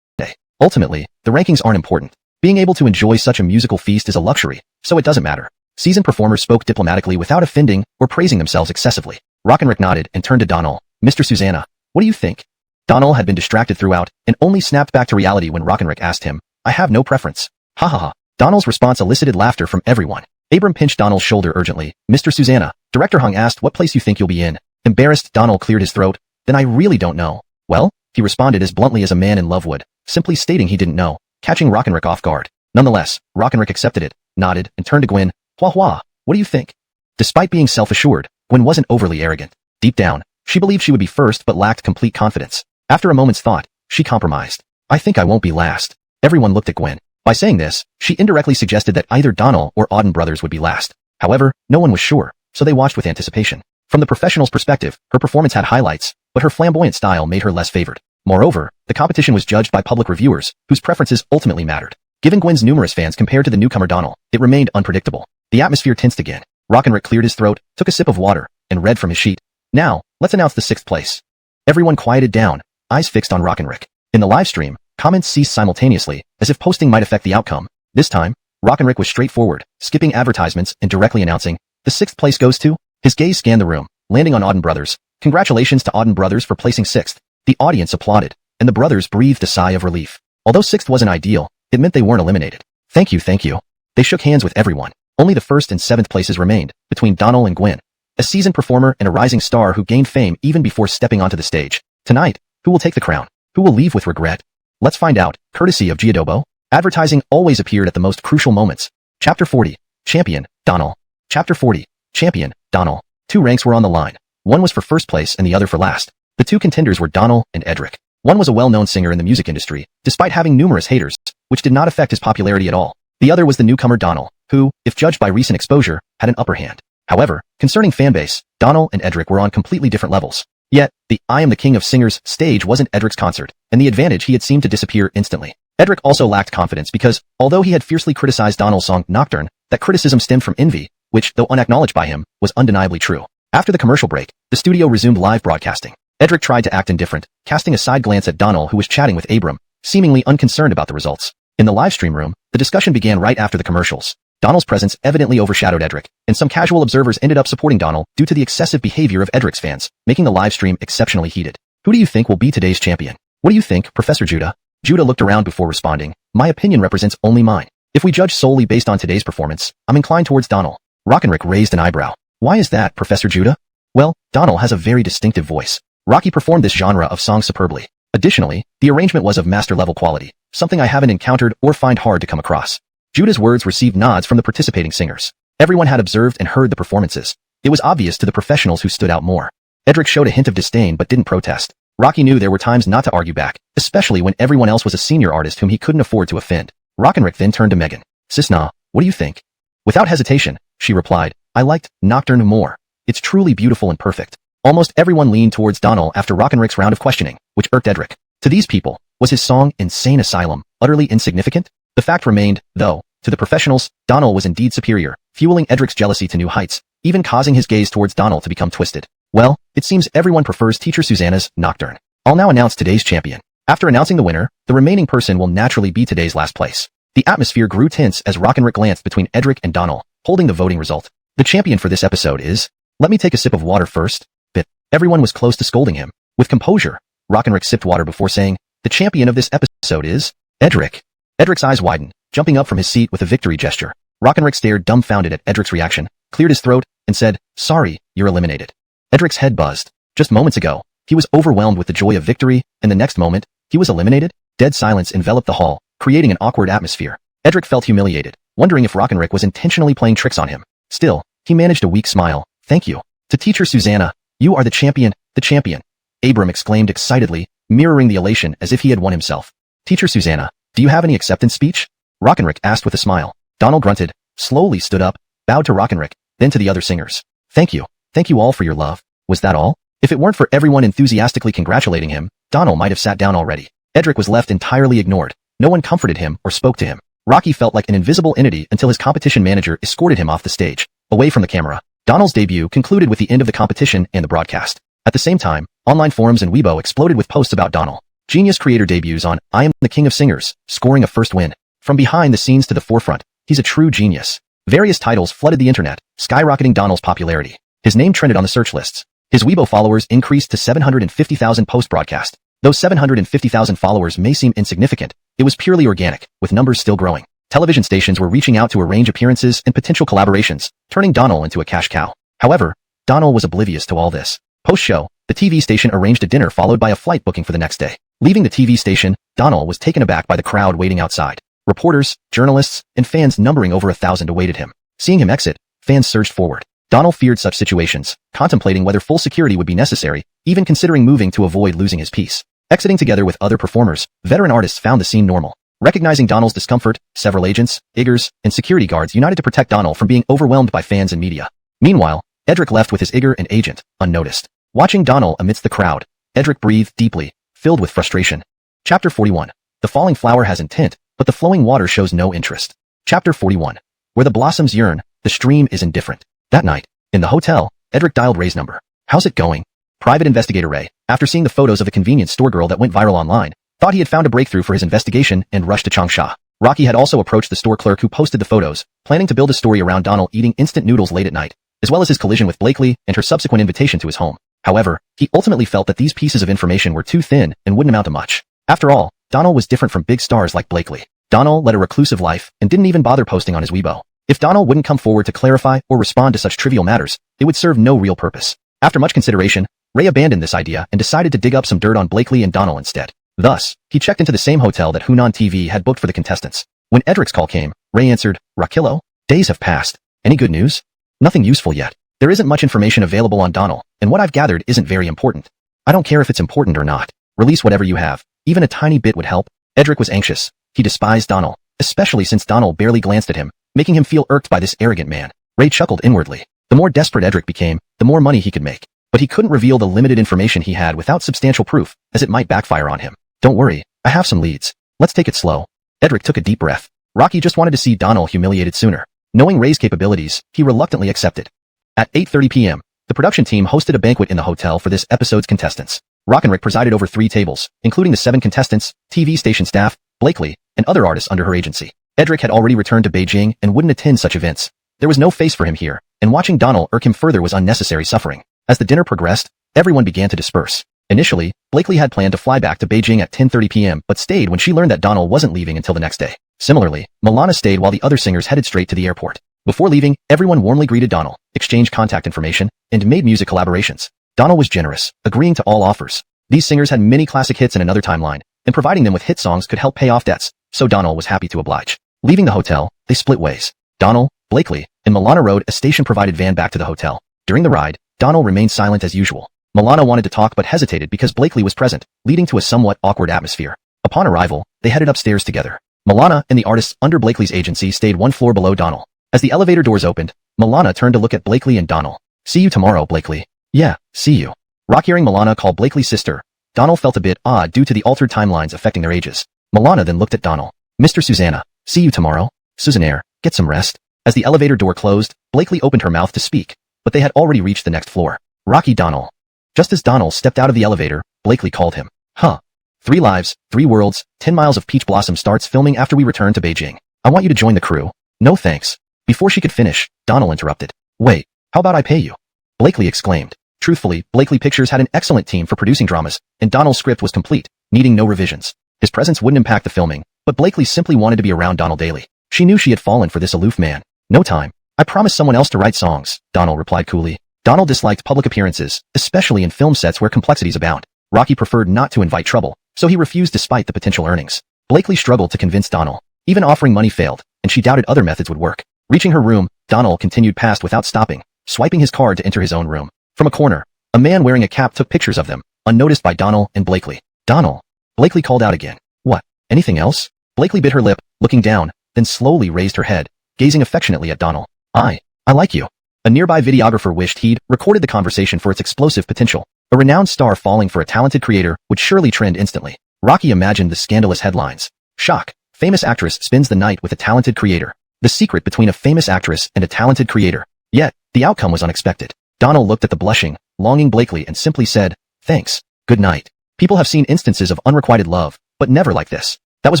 day. Ultimately, the rankings aren't important. Being able to enjoy such a musical feast is a luxury, so it doesn't matter. Seasoned performers spoke diplomatically without offending or praising themselves excessively. Rockenrick nodded and turned to Donald. Mr. Susanna, what do you think? Donald had been distracted throughout and only snapped back to reality when Rockenrick asked him, I have no preference. Ha ha ha. Donald's response elicited laughter from everyone. Abram pinched Donald's shoulder urgently. Mr. Susanna, Director Hung asked what place you think you'll be in. Embarrassed, Donald cleared his throat. Then I really don't know. Well, he responded as bluntly as a man in love would, simply stating he didn't know, catching Rockenrick off guard. Nonetheless, Rockenrick accepted it, nodded, and turned to Gwen. Hua hua, what do you think? Despite being self-assured, Gwen wasn't overly arrogant. Deep down, she believed she would be first but lacked complete confidence. After a moment's thought, She compromised. I think I won't be last. Everyone looked at Gwen. By saying this, she indirectly suggested that either Donald or Auden brothers would be last. However, no one was sure, so they watched with anticipation. From the professional's perspective, her performance had highlights, but her flamboyant style made her less favored. Moreover, the competition was judged by public reviewers, whose preferences ultimately mattered. Given Gwen's numerous fans compared to the newcomer Donald, it remained unpredictable. The atmosphere tensed again. Rockenrick cleared his throat, took a sip of water, and read from his sheet. Now, let's announce the 6th place. Everyone quieted down, eyes fixed on Rockenrick. In the live stream, comments ceased simultaneously, as if posting might affect the outcome. This time, Rockenrick was straightforward, skipping advertisements and directly announcing, the 6th place goes to? His gaze scanned the room, landing on Auden brothers. Congratulations to Auden brothers for placing 6th. The audience applauded, and the brothers breathed a sigh of relief. Although 6th wasn't ideal, it meant they weren't eliminated. Thank you, thank you. They shook hands with everyone. Only the 1st and 7th places remained, between Donald and Gwen. A seasoned performer and a rising star who gained fame even before stepping onto the stage. Tonight, who will take the crown? Who will leave with regret? Let's find out, courtesy of Audiobook. Advertising always appeared at the most crucial moments. Chapter 40. Champion, Donald. Chapter 40. Champion, Donald. 2 ranks were on the line. One was for 1st place and the other for last. The 2 contenders were Donald and Edric. One was a well-known singer in the music industry, despite having numerous haters, which did not affect his popularity at all. The other was the newcomer Donald, who, if judged by recent exposure, had an upper hand. However, concerning fanbase, Donald and Edric were on completely different levels. Yet, the I Am the King of Singers stage wasn't Edric's concert, and the advantage he had seemed to disappear instantly. Edric also lacked confidence because, although he had fiercely criticized Donald's song Nocturne, that criticism stemmed from envy, which, though unacknowledged by him, was undeniably true. After the commercial break, the studio resumed live broadcasting. Edric tried to act indifferent, casting a side glance at Donald who was chatting with Abram, seemingly unconcerned about the results. In the livestream room, the discussion began right after the commercials. Donald's presence evidently overshadowed Edric, and some casual observers ended up supporting Donald due to the excessive behavior of Edric's fans, making the livestream exceptionally heated. Who do you think will be today's champion? What do you think, Professor Judah? Judah looked around before responding. My opinion represents only mine. If we judge solely based on today's performance, I'm inclined towards Donald. Rockenrick raised an eyebrow. Why is that, Professor Judah? Well, Donald has a very distinctive voice. Rocky performed this genre of song superbly. Additionally, the arrangement was of master-level quality, something I haven't encountered or find hard to come across. Judah's words received nods from the participating singers. Everyone had observed and heard the performances. It was obvious to the professionals who stood out more. Edric showed a hint of disdain but didn't protest. Rocky knew there were times not to argue back, especially when everyone else was a senior artist whom he couldn't afford to offend. Rockenrick then turned to Megan. Cisna, what do you think? Without hesitation, she replied, I liked Nocturne more. It's truly beautiful and perfect. Almost everyone leaned towards Donald after Rockenrick's round of questioning, which irked Edric. To these people, was his song Insane Asylum utterly insignificant? The fact remained, though, to the professionals, Donald was indeed superior, fueling Edric's jealousy to new heights, even causing his gaze towards Donald to become twisted. Well, it seems everyone prefers Teacher Susanna's Nocturne. I'll now announce today's champion. After announcing the winner, the remaining person will naturally be today's last place. The atmosphere grew tense as Rockenrick glanced between Edric and Donald, holding the voting result. The champion for this episode is... Let me take a sip of water first. But everyone was close to scolding him. With composure, Rockenrick sipped water before saying, the champion of this episode is... Edric. Edric's eyes widened, jumping up from his seat with a victory gesture. Rockenrick stared dumbfounded at Edric's reaction, cleared his throat, and said, sorry, you're eliminated. Edric's head buzzed. Just moments ago, he was overwhelmed with the joy of victory, and the next moment, he was eliminated? Dead silence enveloped the hall, creating an awkward atmosphere. Edric felt humiliated, wondering if Rockenrick was intentionally playing tricks on him. Still, he managed a weak smile. Thank you. To Teacher Susanna, you are the champion, the champion. Abram exclaimed excitedly, mirroring the elation as if he had won himself. Teacher Susanna, do you have any acceptance speech? Rockenrick asked with a smile. Donald grunted, slowly stood up, bowed to Rockenrick, then to the other singers. Thank you. Thank you all for your love. Was that all? If it weren't for everyone enthusiastically congratulating him, Donald might have sat down already. Edric was left entirely ignored. No one comforted him or spoke to him. Rocky felt like an invisible entity until his competition manager escorted him off the stage, away from the camera. Donald's debut concluded with the end of the competition and the broadcast. At the same time, online forums and Weibo exploded with posts about Donald. Genius creator debuts on I Am the King of Singers, scoring a first win. From behind the scenes to the forefront, he's a true genius. Various titles flooded the internet, skyrocketing Donald's popularity. His name trended on the search lists. His Weibo followers increased to 750,000 post-broadcast. Though 750,000 followers may seem insignificant, it was purely organic, with numbers still growing. Television stations were reaching out to arrange appearances and potential collaborations, turning Donald into a cash cow. However, Donald was oblivious to all this. Post-show, the TV station arranged a dinner followed by a flight booking for the next day. Leaving the TV station, Donald was taken aback by the crowd waiting outside. Reporters, journalists, and fans numbering over 1,000 awaited him. Seeing him exit, fans surged forward. Donald feared such situations, contemplating whether full security would be necessary, even considering moving to avoid losing his peace. Exiting together with other performers, veteran artists found the scene normal. Recognizing Donald's discomfort, several agents, Iggers, and security guards united to protect Donald from being overwhelmed by fans and media. Meanwhile, Edric left with his Igger and agent, unnoticed. Watching Donald amidst the crowd, Edric breathed deeply, filled with frustration. Chapter 41. The falling flower has intent, but the flowing water shows no interest. Chapter 41. Where the blossoms yearn, the stream is indifferent. That night, in the hotel, Edric dialed Ray's number. How's it going? Private investigator Ray, after seeing the photos of the convenience store girl that went viral online, thought he had found a breakthrough for his investigation and rushed to Changsha. Rocky had also approached the store clerk who posted the photos, planning to build a story around Donald eating instant noodles late at night, as well as his collision with Blakely and her subsequent invitation to his home. However, he ultimately felt that these pieces of information were too thin and wouldn't amount to much. After all, Donald was different from big stars like Blakely. Donald led a reclusive life and didn't even bother posting on his Weibo. If Donald wouldn't come forward to clarify or respond to such trivial matters, it would serve no real purpose. After much consideration, Ray abandoned this idea and decided to dig up some dirt on Blakely and Donald instead. Thus, he checked into the same hotel that Hunan TV had booked for the contestants. When Edric's call came, Ray answered, "Rakillo? Days have passed. Any good news?" "Nothing useful yet. There isn't much information available on Donald, and what I've gathered isn't very important." "I don't care if it's important or not. Release whatever you have. Even a tiny bit would help." Edric was anxious. He despised Donald, especially since Donald barely glanced at him, making him feel irked by this arrogant man. Ray chuckled inwardly. The more desperate Edric became, the more money he could make. But he couldn't reveal the limited information he had without substantial proof, as it might backfire on him. "Don't worry, I have some leads. Let's take it slow." Edric took a deep breath. Rocky just wanted to see Donald humiliated sooner. Knowing Ray's capabilities, he reluctantly accepted. At 8:30 p.m., the production team hosted a banquet in the hotel for this episode's contestants. Rockenrick presided over 3 tables, including the 7 contestants, TV station staff, Blakely, and other artists under her agency. Edric had already returned to Beijing and wouldn't attend such events. There was no face for him here, and watching Donald irk him further was unnecessary suffering. As the dinner progressed, everyone began to disperse. Initially, Blakely had planned to fly back to Beijing at 10:30 p.m. but stayed when she learned that Donald wasn't leaving until the next day. Similarly, Milana stayed while the other singers headed straight to the airport. Before leaving, everyone warmly greeted Donald, exchanged contact information, and made music collaborations. Donald was generous, agreeing to all offers. These singers had many classic hits in another timeline, and providing them with hit songs could help pay off debts, so Donald was happy to oblige. Leaving the hotel, they split ways. Donald, Blakely, and Milana rode a station-provided van back to the hotel. During the ride, Donald remained silent as usual. Milana wanted to talk but hesitated because Blakely was present, leading to a somewhat awkward atmosphere. Upon arrival, they headed upstairs together. Milana and the artists under Blakely's agency stayed 1 floor below Donald. As the elevator doors opened, Milana turned to look at Blakely and Donald. "See you tomorrow, Blakely." "Yeah, see you." Rock hearing Milana call Blakely's sister, Donald felt a bit odd due to the altered timelines affecting their ages. Milana then looked at Donald. "Mr. Susanna, see you tomorrow." "Susannaire, get some rest." As the elevator door closed, Blakely opened her mouth to speak, but they had already reached the next floor. "Rocky Donald." Just as Donald stepped out of the elevator, Blakely called him. "Huh. 3 Lives, 3 Worlds, 10 Miles of Peach Blossom starts filming after we return to Beijing. I want you to join the crew." "No thanks." Before she could finish, Donald interrupted. "Wait, how about I pay you?" Blakely exclaimed. Truthfully, Blakely Pictures had an excellent team for producing dramas, and Donald's script was complete, needing no revisions. His presence wouldn't impact the filming, but Blakely simply wanted to be around Donald daily. She knew she had fallen for this aloof man. "No time. I promised someone else to write songs," Donald replied coolly. Donald disliked public appearances, especially in film sets where complexities abound. Rocky preferred not to invite trouble, so he refused despite the potential earnings. Blakely struggled to convince Donald. Even offering money failed, and she doubted other methods would work. Reaching her room, Donald continued past without stopping, swiping his card to enter his own room. From a corner, a man wearing a cap took pictures of them, unnoticed by Donald and Blakely. "Donald." Blakely called out again. "What? Anything else?" Blakely bit her lip, looking down, then slowly raised her head, gazing affectionately at Donald. I like you." A nearby videographer wished he'd recorded the conversation for its explosive potential. A renowned star falling for a talented creator would surely trend instantly. Rocky imagined the scandalous headlines. "Shock. Famous actress spends the night with a talented creator." The secret between a famous actress and a talented creator. Yet, the outcome was unexpected. Donald looked at the blushing, longing Blakely and simply said, "Thanks. Good night." People have seen instances of unrequited love, but never like this. That was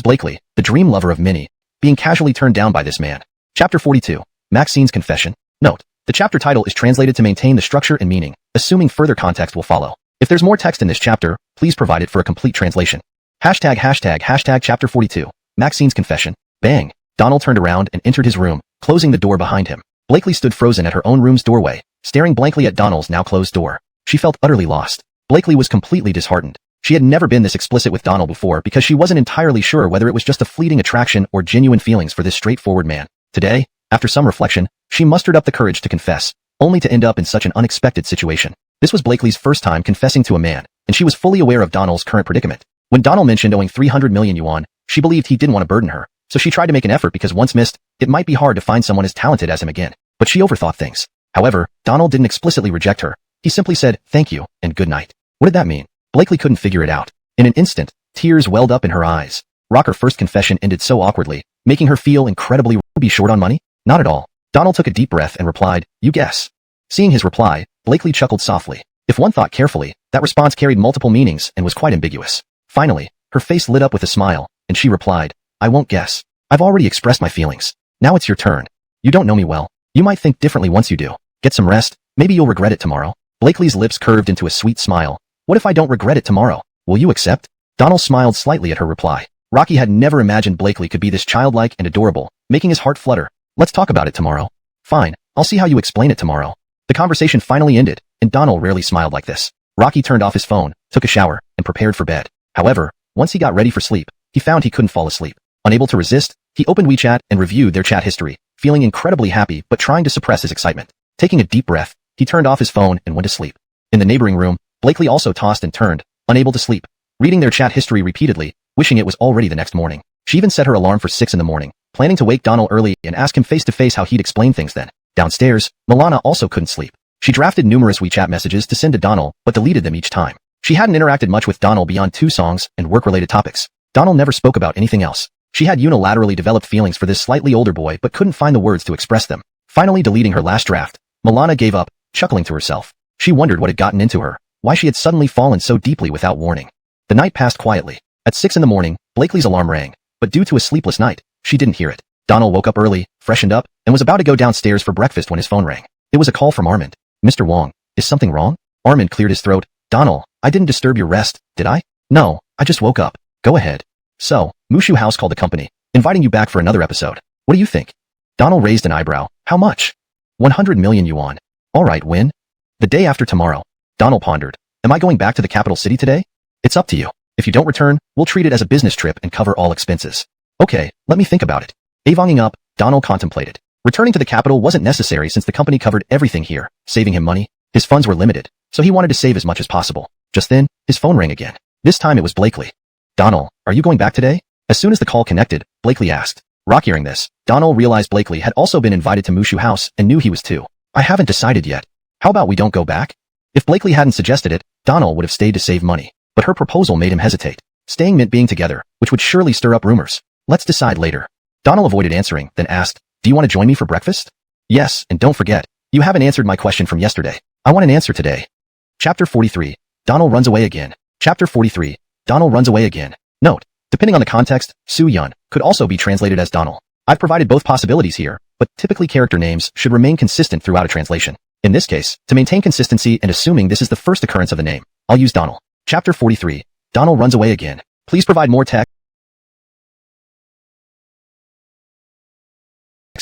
Blakely, the dream lover of many, being casually turned down by this man. Chapter 42. Maxine's Confession. Note: the chapter title is translated to maintain the structure and meaning, assuming further context will follow. If there's more text in this chapter, please provide it for a complete translation. ####Hashtag Chapter 42. Maxine's Confession. Bang! Donald turned around and entered his room, closing the door behind him. Blakely stood frozen at her own room's doorway, staring blankly at Donald's now closed door. She felt utterly lost. Blakely was completely disheartened. She had never been this explicit with Donald before because she wasn't entirely sure whether it was just a fleeting attraction or genuine feelings for this straightforward man. Today, after some reflection, she mustered up the courage to confess, only to end up in such an unexpected situation. This was Blakely's first time confessing to a man, and she was fully aware of Donald's current predicament. When Donald mentioned owing 300 million yuan, she believed he didn't want to burden her, so she tried to make an effort because once missed, it might be hard to find someone as talented as him again. But she overthought things. However, Donald didn't explicitly reject her. He simply said, "Thank you, and good night." What did that mean? Blakely couldn't figure it out. In an instant, tears welled up in her eyes. Her first confession ended so awkwardly, making her feel incredibly be short on money? Not at all. Donald took a deep breath and replied, "You guess." Seeing his reply, Blakely chuckled softly. If one thought carefully, that response carried multiple meanings and was quite ambiguous. Finally, her face lit up with a smile, and she replied, "I won't guess. I've already expressed my feelings. Now it's your turn. You don't know me well. You might think differently once you do. Get some rest. Maybe you'll regret it tomorrow." Blakely's lips curved into a sweet smile. "What if I don't regret it tomorrow? Will you accept?" Donald smiled slightly at her reply. Rocky had never imagined Blakely could be this childlike and adorable, making his heart flutter. "Let's talk about it tomorrow." "Fine, I'll see how you explain it tomorrow." The conversation finally ended, and Donald rarely smiled like this. Rocky turned off his phone, took a shower, and prepared for bed. However, once he got ready for sleep, he found he couldn't fall asleep. Unable to resist, he opened WeChat and reviewed their chat history, feeling incredibly happy but trying to suppress his excitement. Taking a deep breath, he turned off his phone and went to sleep. In the neighboring room, Blakely also tossed and turned, unable to sleep, reading their chat history repeatedly, wishing it was already the next morning. She even set her alarm for 6 in the morning, planning to wake Donald early and ask him face to face how he'd explain things then. Downstairs, Milana also couldn't sleep. She drafted numerous WeChat messages to send to Donald, but deleted them each time. She hadn't interacted much with Donald beyond 2 songs and work-related topics. Donald never spoke about anything else. She had unilaterally developed feelings for this slightly older boy but couldn't find the words to express them. Finally deleting her last draft, Milana gave up, chuckling to herself. She wondered what had gotten into her, why she had suddenly fallen so deeply without warning. The night passed quietly. At 6 in the morning, Blakely's alarm rang, but due to a sleepless night, she didn't hear it. Donald woke up early, freshened up, and was about to go downstairs for breakfast when his phone rang. It was a call from Armand. "Mr. Wong, is something wrong?" Armand cleared his throat. "Donald, I didn't disturb your rest, did I?" "No, I just woke up. Go ahead." "So, Mushu House called the company, inviting you back for another episode. What do you think?" Donald raised an eyebrow. "How much?" 100 million yuan. "All right, when?" "The day after tomorrow." Donald pondered. "Am I going back to the capital city today?" "It's up to you. If you don't return, we'll treat it as a business trip and cover all expenses." "Okay, let me think about it." Avonging up, Donald contemplated. Returning to the capital wasn't necessary since the company covered everything here, saving him money. His funds were limited, so he wanted to save as much as possible. Just then, his phone rang again. This time it was Blakely. "Donald, are you going back today?" As soon as the call connected, Blakely asked. Hearing this, Donald realized Blakely had also been invited to Mushu House and knew he was too. "I haven't decided yet. How about we don't go back?" If Blakely hadn't suggested it, Donald would have stayed to save money. But her proposal made him hesitate. Staying meant being together, which would surely stir up rumors. "Let's decide later." Donald avoided answering, then asked, "Do you want to join me for breakfast?" "Yes, and don't forget, you haven't answered my question from yesterday. I want an answer today." Chapter 43. Donald runs away again. Chapter 43. Donald runs away again. Note: depending on the context, Su Yun could also be translated as Donald. I've provided both possibilities here, but typically character names should remain consistent throughout a translation. In this case, to maintain consistency and assuming this is the first occurrence of the name, I'll use Donald. Chapter 43. Donald runs away again. Please provide more text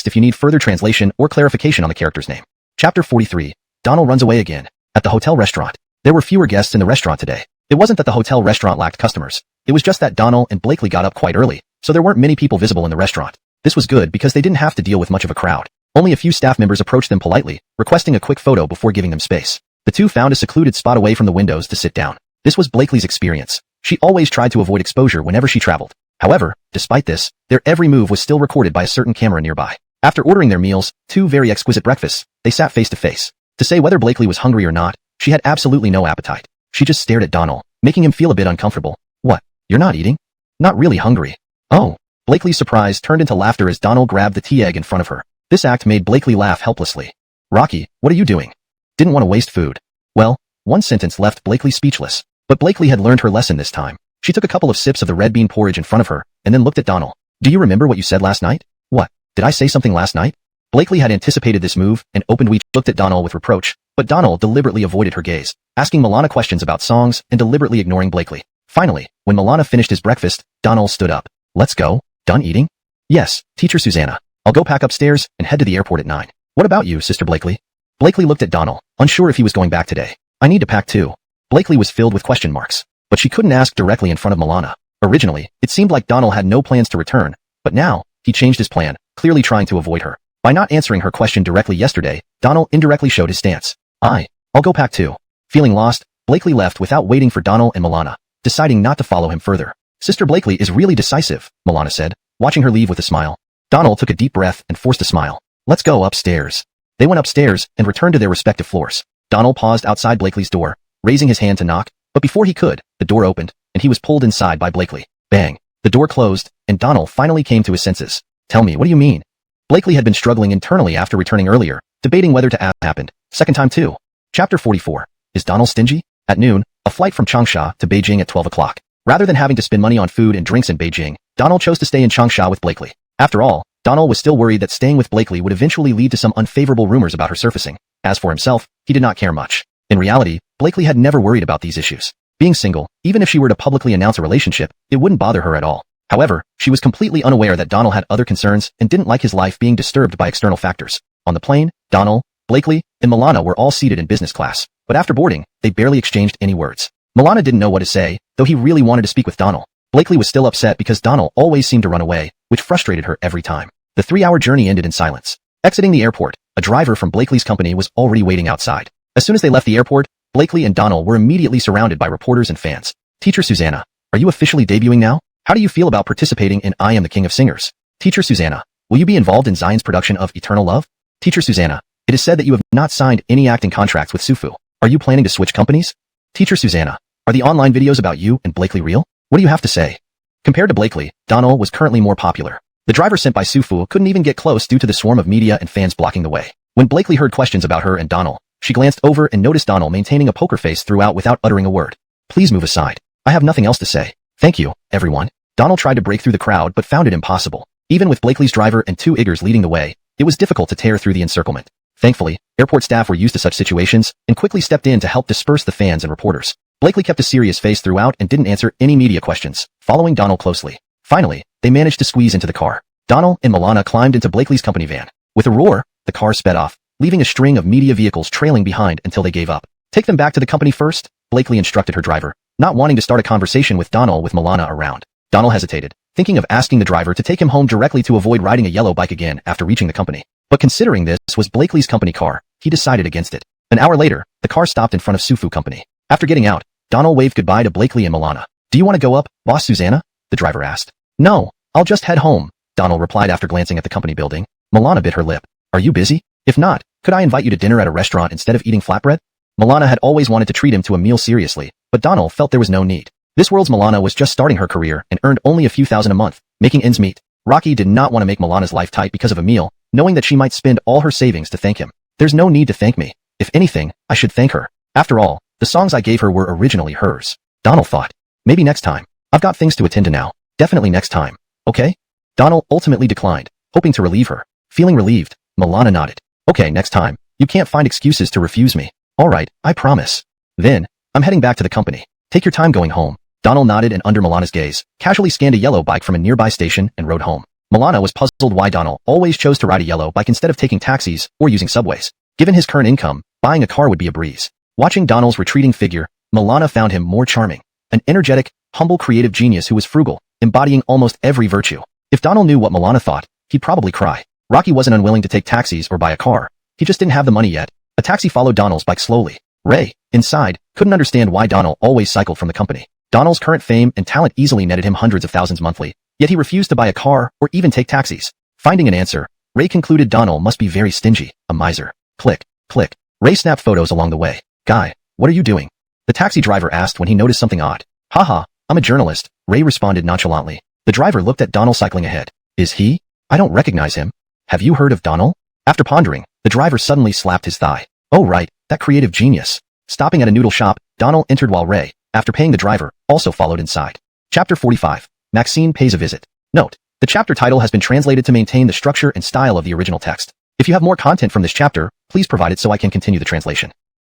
if you need further translation or clarification on the character's name. Chapter 43. Donald runs away again. At the hotel restaurant. There were fewer guests in the restaurant today. It wasn't that the hotel restaurant lacked customers. It was just that Donald and Blakely got up quite early, so there weren't many people visible in the restaurant. This was good because they didn't have to deal with much of a crowd. Only a few staff members approached them politely, requesting a quick photo before giving them space. The two found a secluded spot away from the windows to sit down. This was Blakely's experience. She always tried to avoid exposure whenever she traveled. However, despite this, their every move was still recorded by a certain camera nearby. After ordering their meals, 2 very exquisite breakfasts, they sat face to face. To say whether Blakely was hungry or not, she had absolutely no appetite. She just stared at Donald, making him feel a bit uncomfortable. "What? You're not eating?" "Not really hungry." "Oh." Blakely's surprise turned into laughter as Donald grabbed the tea egg in front of her. This act made Blakely laugh helplessly. "Rocky, what are you doing?" "Didn't want to waste food." Well, one sentence left Blakely speechless. But Blakely had learned her lesson this time. She took a couple of sips of the red bean porridge in front of her, and then looked at Donald. "Do you remember what you said last night?" "What? Did I say something last night?" Blakely had anticipated this move and opened WeChat, looked at Donald with reproach, but Donald deliberately avoided her gaze, asking Milana questions about songs and deliberately ignoring Blakely. Finally, when Milana finished his breakfast, Donald stood up. "Let's go. Done eating?" "Yes, Teacher Susanna. I'll go pack upstairs and head to the airport at 9. "What about you, Sister Blakely?" Blakely looked at Donald, unsure if he was going back today. "I need to pack too." Blakely was filled with question marks, but she couldn't ask directly in front of Milana. Originally, it seemed like Donald had no plans to return, but now, he changed his plan, clearly trying to avoid her. By not answering her question directly yesterday, Donald indirectly showed his stance. I'll go pack too." Feeling lost, Blakely Blakely left without waiting for Donald and Milana, deciding not to follow him further. Sister Blakely is really decisive, Milana said, watching her leave with a smile. Donald took a deep breath and forced a smile. Let's go upstairs. They went upstairs and returned to their respective floors. Donald paused outside Blakely's door, raising his hand to knock, but before he could, the door opened, and he was pulled inside by Blakely. Bang. The door closed, and Donald finally came to his senses. Tell me, what do you mean? Blakely had been struggling internally after returning earlier, debating whether to ask what happened. Second time too. Chapter 44. Is Donald stingy? At noon, a flight from Changsha to Beijing at 12 o'clock. Rather than having to spend money on food and drinks in Beijing, Donald chose to stay in Changsha with Blakely. After all, Donald was still worried that staying with Blakely would eventually lead to some unfavorable rumors about her surfacing. As for himself, he did not care much. In reality, Blakely had never worried about these issues. Being single, even if she were to publicly announce a relationship, it wouldn't bother her at all. However, she was completely unaware that Donald had other concerns and didn't like his life being disturbed by external factors. On the plane, Donald, Blakely, and Milana were all seated in business class, but after boarding, they barely exchanged any words. Milana didn't know what to say, though he really wanted to speak with Donald. Blakely was still upset because Donald always seemed to run away, which frustrated her every time. The 3-hour journey ended in silence. Exiting the airport, a driver from Blakely's company was already waiting outside. As soon as they left the airport, Blakely and Donald were immediately surrounded by reporters and fans. Teacher Susanna, are you officially debuting now? How do you feel about participating in I Am the King of Singers? Teacher Susanna, will you be involved in Zion's production of Eternal Love? Teacher Susanna, it is said that you have not signed any acting contracts with Sufu. Are you planning to switch companies? Teacher Susanna, are the online videos about you and Blakely real? What do you have to say? Compared to Blakely, Donald was currently more popular. The driver sent by Sufu couldn't even get close due to the swarm of media and fans blocking the way. When Blakely heard questions about her and Donald, she glanced over and noticed Donald maintaining a poker face throughout without uttering a word. Please move aside. I have nothing else to say. Thank you, everyone. Donald tried to break through the crowd but found it impossible. Even with Blakely's driver and 2 Iggers leading the way, it was difficult to tear through the encirclement. Thankfully, airport staff were used to such situations and quickly stepped in to help disperse the fans and reporters. Blakely kept a serious face throughout and didn't answer any media questions, following Donald closely. Finally, they managed to squeeze into the car. Donald and Milana climbed into Blakely's company van. With a roar, the car sped off, leaving a string of media vehicles trailing behind until they gave up. Take them back to the company first, Blakely instructed her driver, not wanting to start a conversation with Donald with Milana around. Donald hesitated, thinking of asking the driver to take him home directly to avoid riding a yellow bike again after reaching the company. But considering this was Blakely's company car, he decided against it. An hour later, the car stopped in front of Sufu Company. After getting out, Donald waved goodbye to Blakely and Milana. Do you want to go up, Boss Susanna? The driver asked. No, I'll just head home, Donald replied after glancing at the company building. Milana bit her lip. Are you busy? If not, could I invite you to dinner at a restaurant instead of eating flatbread? Milana had always wanted to treat him to a meal seriously, but Donald felt there was no need. This world's Milana was just starting her career and earned only a few thousand a month, making ends meet. Rocky did not want to make Milana's life tight because of a meal, knowing that she might spend all her savings to thank him. There's no need to thank me. If anything, I should thank her. After all, the songs I gave her were originally hers. Donald thought. Maybe next time. I've got things to attend to now. Definitely next time. Okay? Donald ultimately declined, hoping to relieve her. Feeling relieved, Milana nodded. Okay, next time. You can't find excuses to refuse me. Alright, I promise. Then, I'm heading back to the company. Take your time going home. Donald nodded and under Milana's gaze, casually scanned a yellow bike from a nearby station and rode home. Milana was puzzled why Donald always chose to ride a yellow bike instead of taking taxis or using subways. Given his current income, buying a car would be a breeze. Watching Donald's retreating figure, Milana found him more charming. An energetic, humble creative genius who was frugal, embodying almost every virtue. If Donald knew what Milana thought, he'd probably cry. Rocky wasn't unwilling to take taxis or buy a car. He just didn't have the money yet. A taxi followed Donald's bike slowly. Ray, inside, couldn't understand why Donald always cycled from the company. Donald's current fame and talent easily netted him hundreds of thousands monthly, yet he refused to buy a car or even take taxis. Finding an answer, Ray concluded Donald must be very stingy, a miser. Click, click. Ray snapped photos along the way. Guy, what are you doing? The taxi driver asked when he noticed something odd. Haha, I'm a journalist, Ray responded nonchalantly. The driver looked at Donald cycling ahead. Is he? I don't recognize him. Have you heard of Donald? After pondering, the driver suddenly slapped his thigh. Oh right, that creative genius. Stopping at a noodle shop, Donald entered while Ray, after paying the driver, also followed inside. Chapter 45. Maxine pays a visit. Note, the chapter title has been translated to maintain the structure and style of the original text. If you have more content from this chapter, please provide it so I can continue the translation.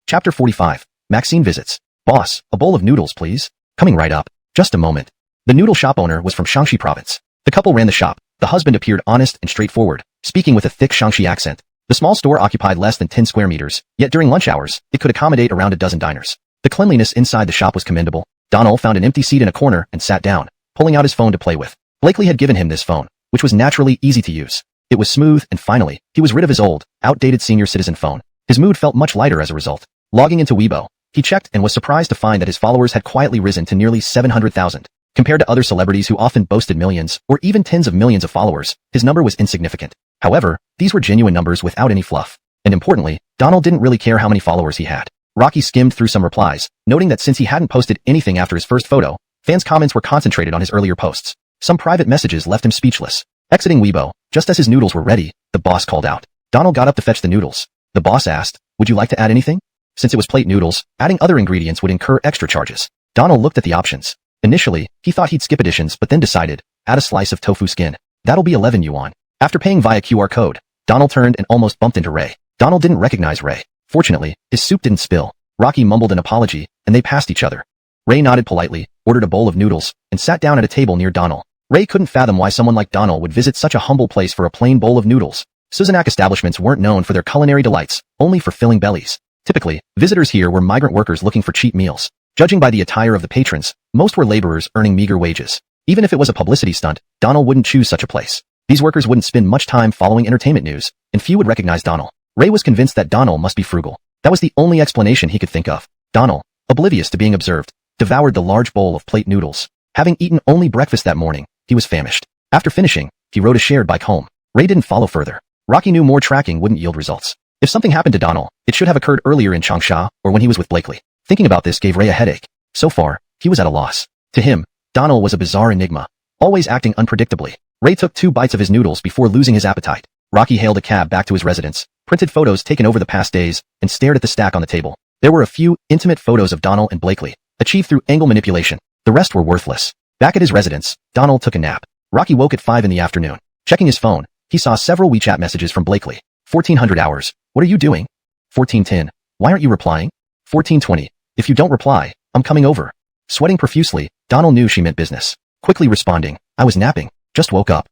Chapter 45. Maxine visits. Boss, a bowl of noodles please. Coming right up. Just a moment. The noodle shop owner was from Shaanxi province. The couple ran the shop. The husband appeared honest and straightforward, speaking with a thick Shaanxi accent. The small store occupied less than 10 square meters, yet during lunch hours, it could accommodate around a dozen diners. The cleanliness inside the shop was commendable. Donald found an empty seat in a corner and sat down, pulling out his phone to play with. Blakely had given him this phone, which was naturally easy to use. It was smooth, and finally, he was rid of his old, outdated senior citizen phone. His mood felt much lighter as a result. Logging into Weibo, He checked and was surprised to find that his followers had quietly risen to nearly 700,000. Compared to other celebrities who often boasted millions, or even tens of millions of followers, his number was insignificant. However, these were genuine numbers without any fluff. And importantly, Donald didn't really care how many followers he had. Rocky skimmed through some replies, noting that since he hadn't posted anything after his first photo, fans' comments were concentrated on his earlier posts. Some private messages left him speechless. Exiting Weibo, just as his noodles were ready, the boss called out. Donald got up to fetch the noodles. The boss asked, "Would you like to add anything?" Since it was plate noodles, adding other ingredients would incur extra charges. Donald looked at the options. Initially, he thought he'd skip additions but then decided, add a slice of tofu skin. That'll be 11 yuan. After paying via QR code, Donald turned and almost bumped into Ray. Donald didn't recognize Ray. Fortunately, his soup didn't spill. Rocky mumbled an apology, and they passed each other. Ray nodded politely, ordered a bowl of noodles, and sat down at a table near Donald. Ray couldn't fathom why someone like Donald would visit such a humble place for a plain bowl of noodles. Suzunak establishments weren't known for their culinary delights, only for filling bellies. Typically, visitors here were migrant workers looking for cheap meals. Judging by the attire of the patrons, most were laborers earning meager wages. Even if it was a publicity stunt, Donald wouldn't choose such a place. These workers wouldn't spend much time following entertainment news, and few would recognize Donald. Ray was convinced that Donald must be frugal. That was the only explanation he could think of. Donald, oblivious to being observed, devoured the large bowl of plate noodles. Having eaten only breakfast that morning, he was famished. After finishing, he rode a shared bike home. Ray didn't follow further. Rocky knew more tracking wouldn't yield results. If something happened to Donald, it should have occurred earlier in Changsha or when he was with Blakely. Thinking about this gave Ray a headache. So far, he was at a loss. To him, Donald was a bizarre enigma, always acting unpredictably. Ray took 2 bites of his noodles before losing his appetite. Rocky hailed a cab back to his residence, printed photos taken over the past days, and stared at the stack on the table. There were a few intimate photos of Donald and Blakely, achieved through angle manipulation. The rest were worthless. Back at his residence, Donald took a nap. Rocky woke at 5 in the afternoon. Checking his phone, he saw several WeChat messages from Blakely. 1400 hours. What are you doing? 1410. Why aren't you replying? 1420. If you don't reply, I'm coming over. Sweating profusely, Donald knew she meant business. Quickly responding, I was napping. Just woke up.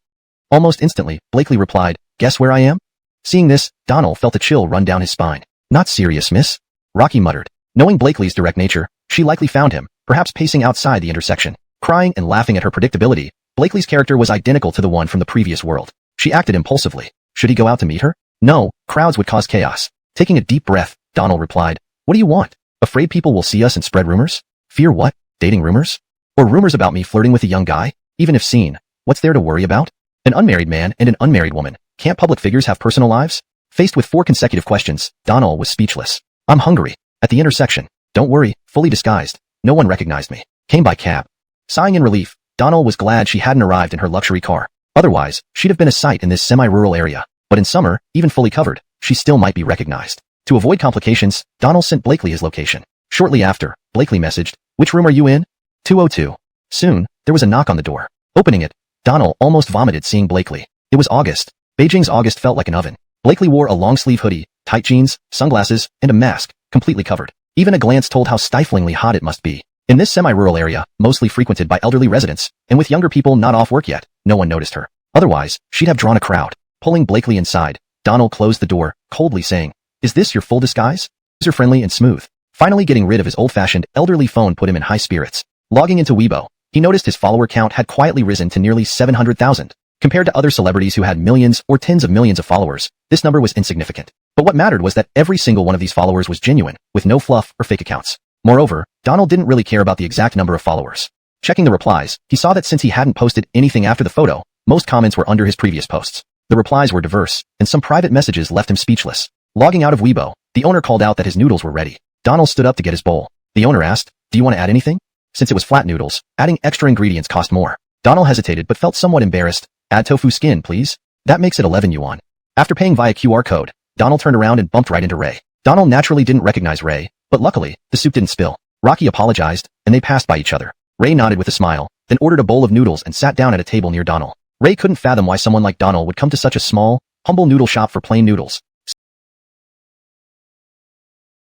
Almost instantly, Blakely replied, guess where I am? Seeing this, Donald felt a chill run down his spine. Not serious, miss? Rocky muttered. Knowing Blakely's direct nature, she likely found him, perhaps pacing outside the intersection. Crying and laughing at her predictability, Blakely's character was identical to the one from the previous world. She acted impulsively. Should he go out to meet her? No, crowds would cause chaos. Taking a deep breath, Donald replied, what do you want? Afraid people will see us and spread rumors? Fear what? Dating rumors? Or rumors about me flirting with a young guy? Even if seen, what's there to worry about? An unmarried man and an unmarried woman. Can't public figures have personal lives? Faced with 4 consecutive questions, Donald was speechless. I'm hungry. At the intersection. Don't worry, fully disguised. No one recognized me. Came by cab. Sighing in relief, Donald was glad she hadn't arrived in her luxury car. Otherwise, she'd have been a sight in this semi-rural area. But in summer, even fully covered, she still might be recognized. To avoid complications, Donald sent Blakely his location. Shortly after, Blakely messaged, which room are you in? 202. Soon, there was a knock on the door. Opening it, Donald almost vomited seeing Blakely. It was August. Beijing's August felt like an oven. Blakely wore a long-sleeve hoodie, tight jeans, sunglasses, and a mask, completely covered. Even a glance told how stiflingly hot it must be. In this semi-rural area, mostly frequented by elderly residents, and with younger people not off work yet, no one noticed her. Otherwise, she'd have drawn a crowd. Pulling Blakely inside, Donald closed the door, coldly saying, is this your full disguise? User-friendly and smooth. Finally getting rid of his old-fashioned, elderly phone put him in high spirits. Logging into Weibo, he noticed his follower count had quietly risen to nearly 700,000. Compared to other celebrities who had millions or tens of millions of followers, this number was insignificant. But what mattered was that every single one of these followers was genuine, with no fluff or fake accounts. Moreover, Donald didn't really care about the exact number of followers. Checking the replies, he saw that since he hadn't posted anything after the photo, most comments were under his previous posts. The replies were diverse, and some private messages left him speechless. Logging out of Weibo, the owner called out that his noodles were ready. Donald stood up to get his bowl. The owner asked, do you want to add anything? Since it was flat noodles, adding extra ingredients cost more. Donald hesitated but felt somewhat embarrassed. Add tofu skin, please. That makes it 11 yuan. After paying via QR code, Donald turned around and bumped right into Ray. Donald naturally didn't recognize Ray, but luckily, the soup didn't spill. Rocky apologized, and they passed by each other. Ray nodded with a smile, then ordered a bowl of noodles and sat down at a table near Donald. Ray couldn't fathom why someone like Donald would come to such a small, humble noodle shop for plain noodles.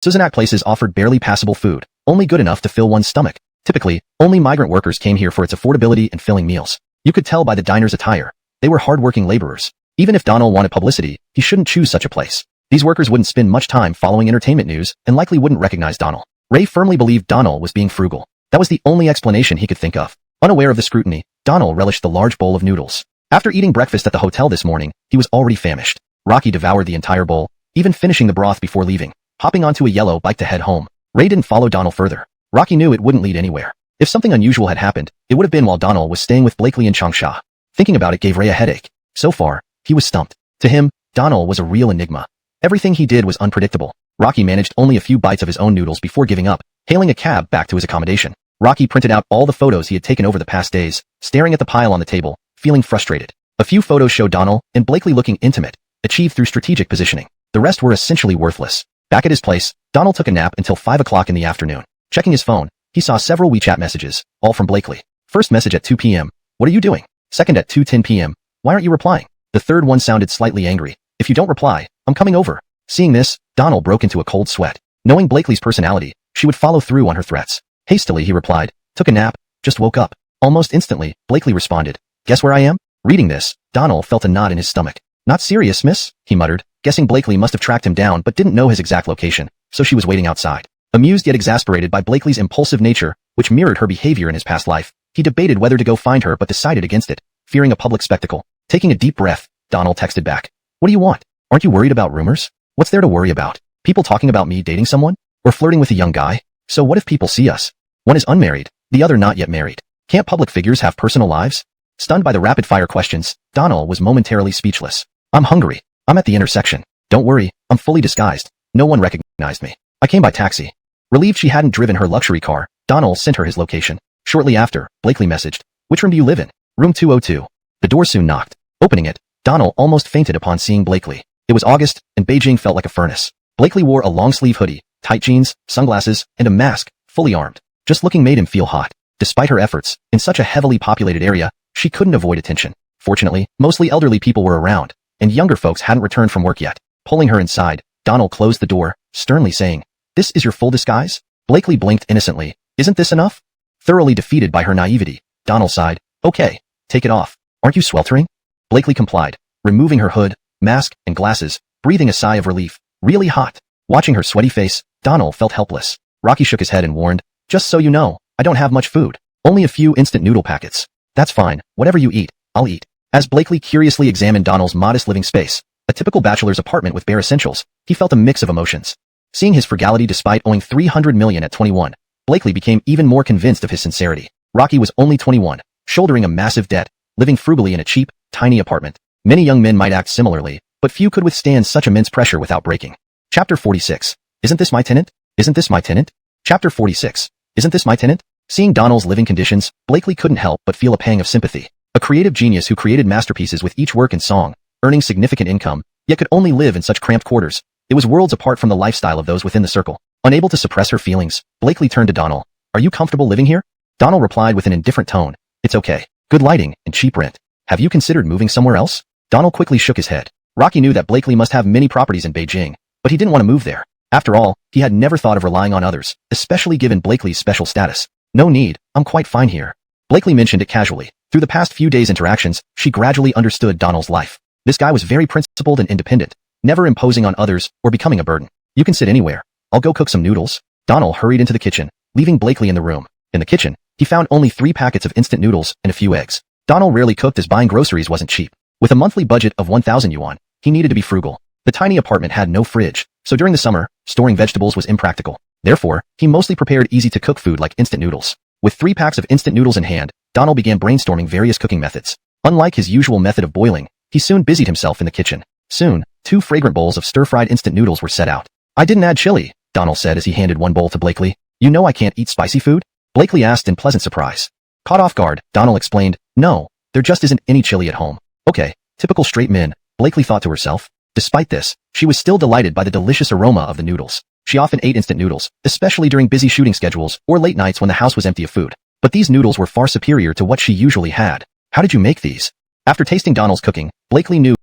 Suzunak places offered barely passable food, only good enough to fill one's stomach. Typically, only migrant workers came here for its affordability and filling meals. You could tell by the diner's attire. They were hard-working laborers. Even if Donald wanted publicity, he shouldn't choose such a place. These workers wouldn't spend much time following entertainment news and likely wouldn't recognize Donald. Ray firmly believed Donald was being frugal. That was the only explanation he could think of. Unaware of the scrutiny, Donald relished the large bowl of noodles. After eating breakfast at the hotel this morning, he was already famished. Rocky devoured the entire bowl, even finishing the broth before leaving. Hopping onto a yellow bike to head home, Ray didn't follow Donald further. Rocky knew it wouldn't lead anywhere. If something unusual had happened, it would have been while Donald was staying with Blakely in Changsha. Thinking about it gave Ray a headache. So far, he was stumped. To him, Donald was a real enigma. Everything he did was unpredictable. Rocky managed only a few bites of his own noodles before giving up, hailing a cab back to his accommodation. Rocky printed out all the photos he had taken over the past days, staring at the pile on the table, feeling frustrated. A few photos showed Donald and Blakely looking intimate, achieved through strategic positioning. The rest were essentially worthless. Back at his place, Donald took a nap until 5 o'clock in the afternoon. Checking his phone, he saw several WeChat messages, all from Blakely. First message at 2 p.m. What are you doing? Second at 2:10 p.m. Why aren't you replying? The third one sounded slightly angry. If you don't reply, I'm coming over. Seeing this, Donald broke into a cold sweat. Knowing Blakely's personality, she would follow through on her threats. Hastily, he replied, took a nap, just woke up. Almost instantly, Blakely responded, guess where I am? Reading this, Donald felt a knot in his stomach. Not serious, miss, he muttered, guessing Blakely must have tracked him down but didn't know his exact location, so she was waiting outside. Amused yet exasperated by Blakely's impulsive nature, which mirrored her behavior in his past life, he debated whether to go find her but decided against it, fearing a public spectacle. Taking a deep breath, Donald texted back. What do you want? Aren't you worried about rumors? What's there to worry about? People talking about me dating someone? Or flirting with a young guy? So what if people see us? One is unmarried, the other not yet married. Can't public figures have personal lives? Stunned by the rapid-fire questions, Donald was momentarily speechless. I'm hungry. I'm at the intersection. Don't worry, I'm fully disguised. No one recognized me. I came by taxi. Relieved she hadn't driven her luxury car, Donald sent her his location. Shortly after, Blakely messaged, which room do you live in? Room 202. The door soon knocked. Opening it, Donald almost fainted upon seeing Blakely. It was August, and Beijing felt like a furnace. Blakely wore a long-sleeve hoodie, tight jeans, sunglasses, and a mask, fully armed. Just looking made him feel hot. Despite her efforts, in such a heavily populated area, she couldn't avoid attention. Fortunately, mostly elderly people were around, and younger folks hadn't returned from work yet. Pulling her inside, Donald closed the door, sternly saying, this is your full disguise? Blakely blinked innocently. Isn't this enough? Thoroughly defeated by her naivety, Donald sighed. Okay, take it off. Aren't you sweltering? Blakely complied, removing her hood, mask, and glasses, breathing a sigh of relief. Really hot. Watching her sweaty face, Donald felt helpless. Rocky shook his head and warned, just so you know, I don't have much food. Only a few instant noodle packets. That's fine, whatever you eat, I'll eat. As Blakely curiously examined Donald's modest living space, a typical bachelor's apartment with bare essentials, he felt a mix of emotions. Seeing his frugality despite owing $300 million at 21, Blakely became even more convinced of his sincerity. Rocky was only 21, shouldering a massive debt, living frugally in a cheap, tiny apartment. Many young men might act similarly, but few could withstand such immense pressure without breaking. Chapter 46. Isn't this my tenant? Isn't this my tenant? Chapter 46. Isn't this my tenant? Seeing Donald's living conditions, Blakely couldn't help but feel a pang of sympathy. A creative genius who created masterpieces with each work and song, earning significant income, yet could only live in such cramped quarters. It was worlds apart from the lifestyle of those within the circle. Unable to suppress her feelings, Blakely turned to Donald. Are you comfortable living here? Donald replied with an indifferent tone. It's okay. Good lighting and cheap rent. Have you considered moving somewhere else? Donald quickly shook his head. Rocky knew that Blakely must have many properties in Beijing, but he didn't want to move there. After all, he had never thought of relying on others, especially given Blakely's special status. No need, I'm quite fine here. Blakely mentioned it casually. Through the past few days' interactions, she gradually understood Donald's life. This guy was very principled and independent, never imposing on others or becoming a burden. You can sit anywhere. I'll go cook some noodles. Donald hurried into the kitchen, leaving Blakely in the room. In the kitchen, he found only 3 packets of instant noodles and a few eggs. Donald rarely cooked as buying groceries wasn't cheap. With a monthly budget of 1,000 yuan, he needed to be frugal. The tiny apartment had no fridge, so during the summer, storing vegetables was impractical. Therefore, he mostly prepared easy-to-cook food like instant noodles. With 3 packs of instant noodles in hand, Donald began brainstorming various cooking methods. Unlike his usual method of boiling, he soon busied himself in the kitchen. Soon, 2 fragrant bowls of stir-fried instant noodles were set out. I didn't add chili, Donald said as he handed one bowl to Blakely. You know I can't eat spicy food? Blakely asked in pleasant surprise. Caught off guard, Donald explained, no, there just isn't any chili at home. Okay, typical straight men, Blakely thought to herself. Despite this, she was still delighted by the delicious aroma of the noodles. She often ate instant noodles, especially during busy shooting schedules or late nights when the house was empty of food. But these noodles were far superior to what she usually had. How did you make these? After tasting Donald's cooking, Blakely knew.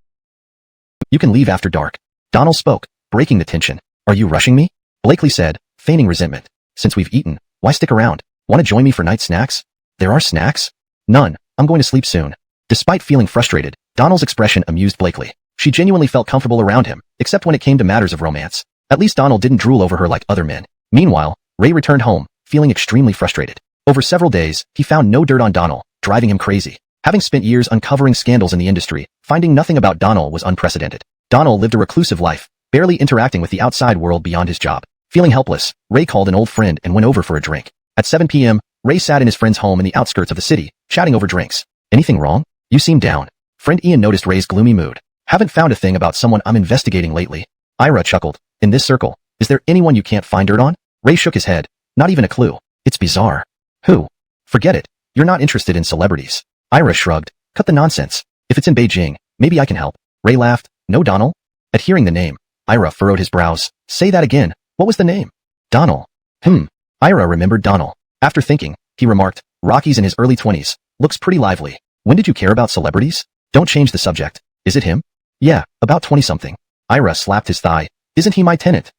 You can leave after dark. Donald spoke, breaking the tension. Are you rushing me? Blakely said, feigning resentment. Since we've eaten, why stick around? Want to join me for night snacks? There are snacks? None. I'm going to sleep soon. Despite feeling frustrated, Donald's expression amused Blakely. She genuinely felt comfortable around him, except when it came to matters of romance. At least Donald didn't drool over her like other men. Meanwhile, Ray returned home, feeling extremely frustrated. Over several days, he found no dirt on Donald, driving him crazy. Having spent years uncovering scandals in the industry, finding nothing about Donald was unprecedented. Donald lived a reclusive life, barely interacting with the outside world beyond his job. Feeling helpless, Ray called an old friend and went over for a drink. At 7 p.m., Ray sat in his friend's home in the outskirts of the city, chatting over drinks. Anything wrong? You seem down. Friend Ian noticed Ray's gloomy mood. Haven't found a thing about someone I'm investigating lately. Ira chuckled. In this circle, is there anyone you can't find dirt on? Ray shook his head. Not even a clue. It's bizarre. Who? Forget it. You're not interested in celebrities. Ira shrugged. Cut the nonsense. If it's in Beijing, maybe I can help. Ray laughed. No Donald? At hearing the name, Ira furrowed his brows. Say that again. What was the name? Donald. Ira remembered Donald. After thinking, he remarked, Rocky's in his early 20s. Looks pretty lively. When did you care about celebrities? Don't change the subject. Is it him? Yeah, about 20-something. Ira slapped his thigh. Isn't he my tenant?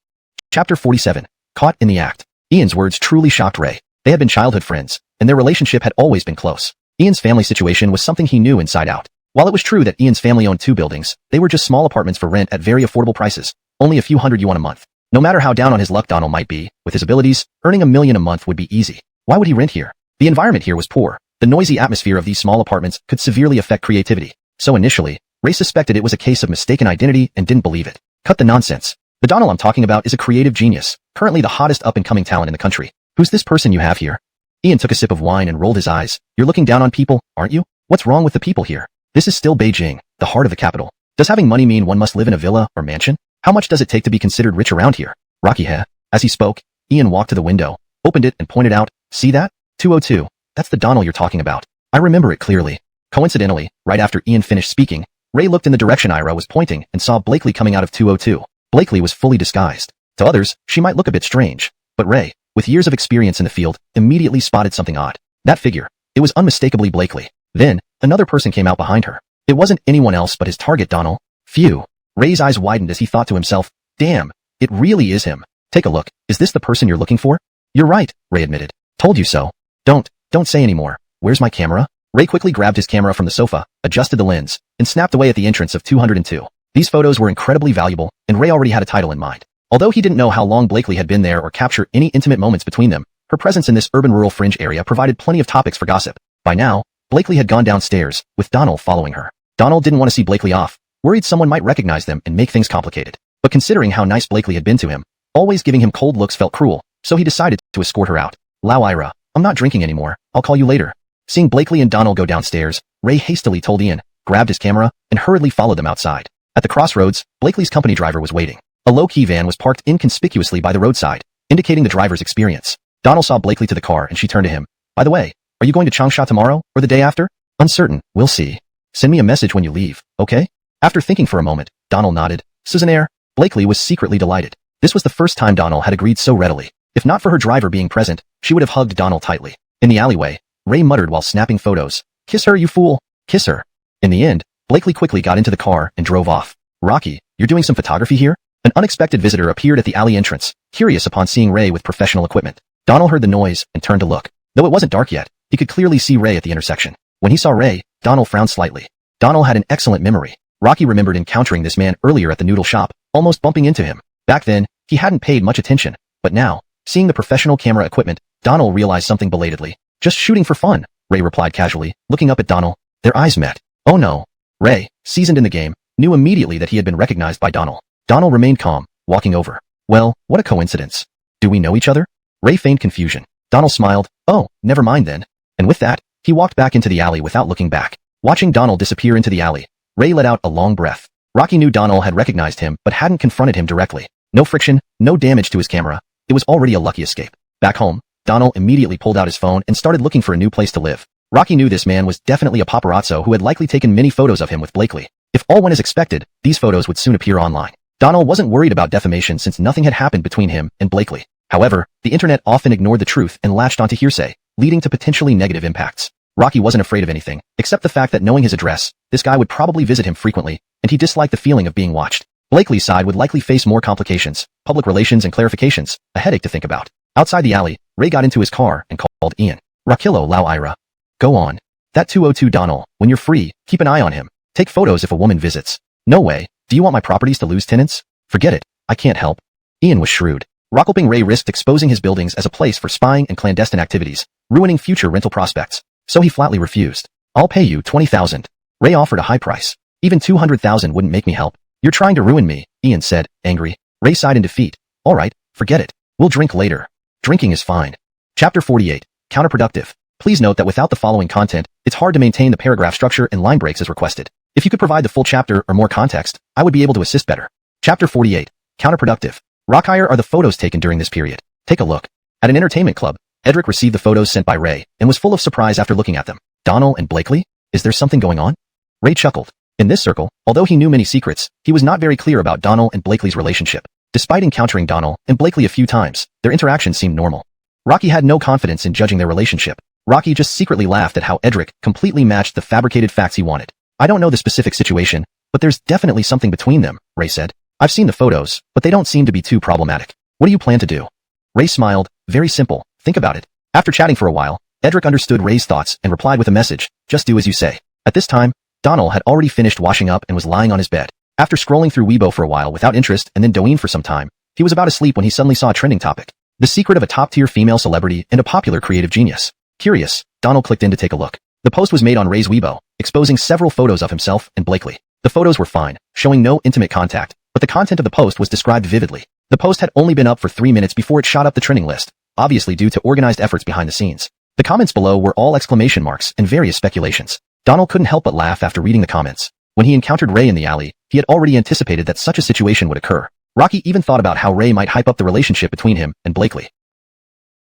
Chapter 47. Caught in the act. Ian's words truly shocked Ray. They had been childhood friends, and their relationship had always been close. Ian's family situation was something he knew inside out. While it was true that Ian's family owned 2 buildings, they were just small apartments for rent at very affordable prices, only a few hundred yuan a month. No matter how down on his luck Donald might be, with his abilities, earning $1 million a month would be easy. Why would he rent here? The environment here was poor. The noisy atmosphere of these small apartments could severely affect creativity. So initially, Ray suspected it was a case of mistaken identity and didn't believe it. Cut the nonsense. The Donald I'm talking about is a creative genius, currently the hottest up-and-coming talent in the country. Who's this person you have here? Ian took a sip of wine and rolled his eyes. You're looking down on people, aren't you? What's wrong with the people here? This is still Beijing, the heart of the capital. Does having money mean one must live in a villa or mansion? How much does it take to be considered rich around here? Rocky heh. As he spoke, Ian walked to the window, opened it and pointed out, see that? 202. That's the Donald you're talking about. I remember it clearly. Coincidentally, right after Ian finished speaking, Ray looked in the direction Ira was pointing and saw Blakely coming out of 202. Blakely was fully disguised. To others, she might look a bit strange, but Ray, with years of experience in the field, immediately spotted something odd. That figure. It was unmistakably Blakely. Then, another person came out behind her. It wasn't anyone else but his target Donald. Phew. Ray's eyes widened as he thought to himself, damn, it really is him. Take a look. Is this the person you're looking for? You're right, Ray admitted. Told you so. Don't say anymore. Where's my camera? Ray quickly grabbed his camera from the sofa, adjusted the lens, and snapped away at the entrance of 202. These photos were incredibly valuable, and Ray already had a title in mind. Although he didn't know how long Blakely had been there or capture any intimate moments between them, her presence in this urban-rural fringe area provided plenty of topics for gossip. By now, Blakely had gone downstairs, with Donald following her. Donald didn't want to see Blakely off, worried someone might recognize them and make things complicated. But considering how nice Blakely had been to him, always giving him cold looks felt cruel, so he decided to escort her out. Lao Ira, I'm not drinking anymore, I'll call you later. Seeing Blakely and Donald go downstairs, Ray hastily told Ian, grabbed his camera, and hurriedly followed them outside. At the crossroads, Blakely's company driver was waiting. A low-key van was parked inconspicuously by the roadside, indicating the driver's experience. Donald saw Blakely to the car and she turned to him. By the way, are you going to Changsha tomorrow, or the day after? Uncertain, we'll see. Send me a message when you leave, okay? After thinking for a moment, Donald nodded. Susannaire. Blakely was secretly delighted. This was the first time Donald had agreed so readily. If not for her driver being present, she would have hugged Donald tightly. In the alleyway, Ray muttered while snapping photos. Kiss her, you fool. Kiss her. In the end, Blakely quickly got into the car and drove off. Rocky, you're doing some photography here? An unexpected visitor appeared at the alley entrance, curious upon seeing Ray with professional equipment. Donald heard the noise and turned to look. Though it wasn't dark yet, he could clearly see Ray at the intersection. When he saw Ray, Donald frowned slightly. Donald had an excellent memory. Rocky remembered encountering this man earlier at the noodle shop, almost bumping into him. Back then, he hadn't paid much attention, but now, seeing the professional camera equipment, Donald realized something belatedly. Just shooting for fun, Ray replied casually, looking up at Donald. Their eyes met. Oh no. Ray, seasoned in the game, knew immediately that he had been recognized by Donald. Donald remained calm, walking over. Well, what a coincidence. Do we know each other? Ray feigned confusion. Donald smiled. Oh, never mind then. And with that, he walked back into the alley without looking back. Watching Donald disappear into the alley, Ray let out a long breath. Rocky knew Donald had recognized him but hadn't confronted him directly. No friction, no damage to his camera. It was already a lucky escape. Back home, Donald immediately pulled out his phone and started looking for a new place to live. Rocky knew this man was definitely a paparazzo who had likely taken many photos of him with Blakely. If all went as expected, these photos would soon appear online. Donald wasn't worried about defamation since nothing had happened between him and Blakely. However, the internet often ignored the truth and latched onto hearsay, leading to potentially negative impacts. Rocky wasn't afraid of anything, except the fact that knowing his address, this guy would probably visit him frequently, and he disliked the feeling of being watched. Blakely's side would likely face more complications, public relations and clarifications, a headache to think about. Outside the alley, Ray got into his car and called Ian. Rakillo Lao Ira. Go on. That 202 Donald, when you're free, keep an eye on him. Take photos if a woman visits. No way. Do you want my properties to lose tenants? Forget it. I can't help. Ian was shrewd. Rockelping Ray risked exposing his buildings as a place for spying and clandestine activities, ruining future rental prospects. So he flatly refused. I'll pay you 20,000. Ray offered a high price. Even 200,000 wouldn't make me help. You're trying to ruin me, Ian said, angry. Ray sighed in defeat. All right, forget it. We'll drink later. Drinking is fine. Chapter 48. Counterproductive. Please note that without the following content, it's hard to maintain the paragraph structure and line breaks as requested. If you could provide the full chapter or more context, I would be able to assist better. Chapter 48. Counterproductive. Rockire are the photos taken during this period. Take a look. At an entertainment club, Edric received the photos sent by Ray and was full of surprise after looking at them. Donald and Blakely? Is there something going on? Ray chuckled. In this circle, although he knew many secrets, he was not very clear about Donald and Blakely's relationship. Despite encountering Donald and Blakely a few times, their interactions seemed normal. Rocky had no confidence in judging their relationship. Rocky just secretly laughed at how Edric completely matched the fabricated facts he wanted. I don't know the specific situation, but there's definitely something between them, Ray said. I've seen the photos, but they don't seem to be too problematic. What do you plan to do? Ray smiled. Very simple. Think about it. After chatting for a while, Edric understood Ray's thoughts and replied with a message. Just do as you say. At this time, Donald had already finished washing up and was lying on his bed. After scrolling through Weibo for a while without interest and then Douyin for some time, he was about to sleep when he suddenly saw a trending topic. The secret of a top-tier female celebrity and a popular creative genius. Curious, Donald clicked in to take a look. The post was made on Ray's Weibo, exposing several photos of himself and Blakely. The photos were fine, showing no intimate contact, but the content of the post was described vividly. The post had only been up for 3 minutes before it shot up the trending list, obviously due to organized efforts behind the scenes. The comments below were all exclamation marks and various speculations. Donald couldn't help but laugh after reading the comments. When he encountered Ray in the alley, he had already anticipated that such a situation would occur. Rocky even thought about how Ray might hype up the relationship between him and Blakely.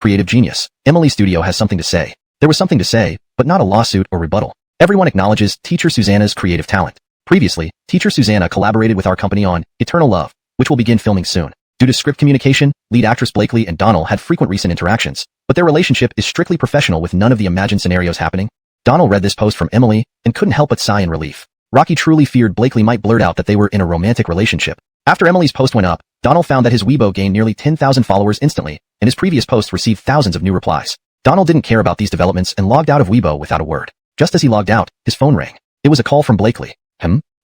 Creative genius. Emily Studio has something to say. There was something to say, but not a lawsuit or rebuttal. Everyone acknowledges Teacher Susanna's creative talent. Previously, Teacher Susanna collaborated with our company on Eternal Love, which will begin filming soon. Due to script communication, lead actress Blakely and Donald had frequent recent interactions, but their relationship is strictly professional with none of the imagined scenarios happening. Donald read this post from Emily and couldn't help but sigh in relief. Rocky truly feared Blakely might blurt out that they were in a romantic relationship. After Emily's post went up, Donald found that his Weibo gained nearly 10,000 followers instantly, and his previous posts received thousands of new replies. Donald didn't care about these developments and logged out of Weibo without a word. Just as he logged out, his phone rang. It was a call from Blakely.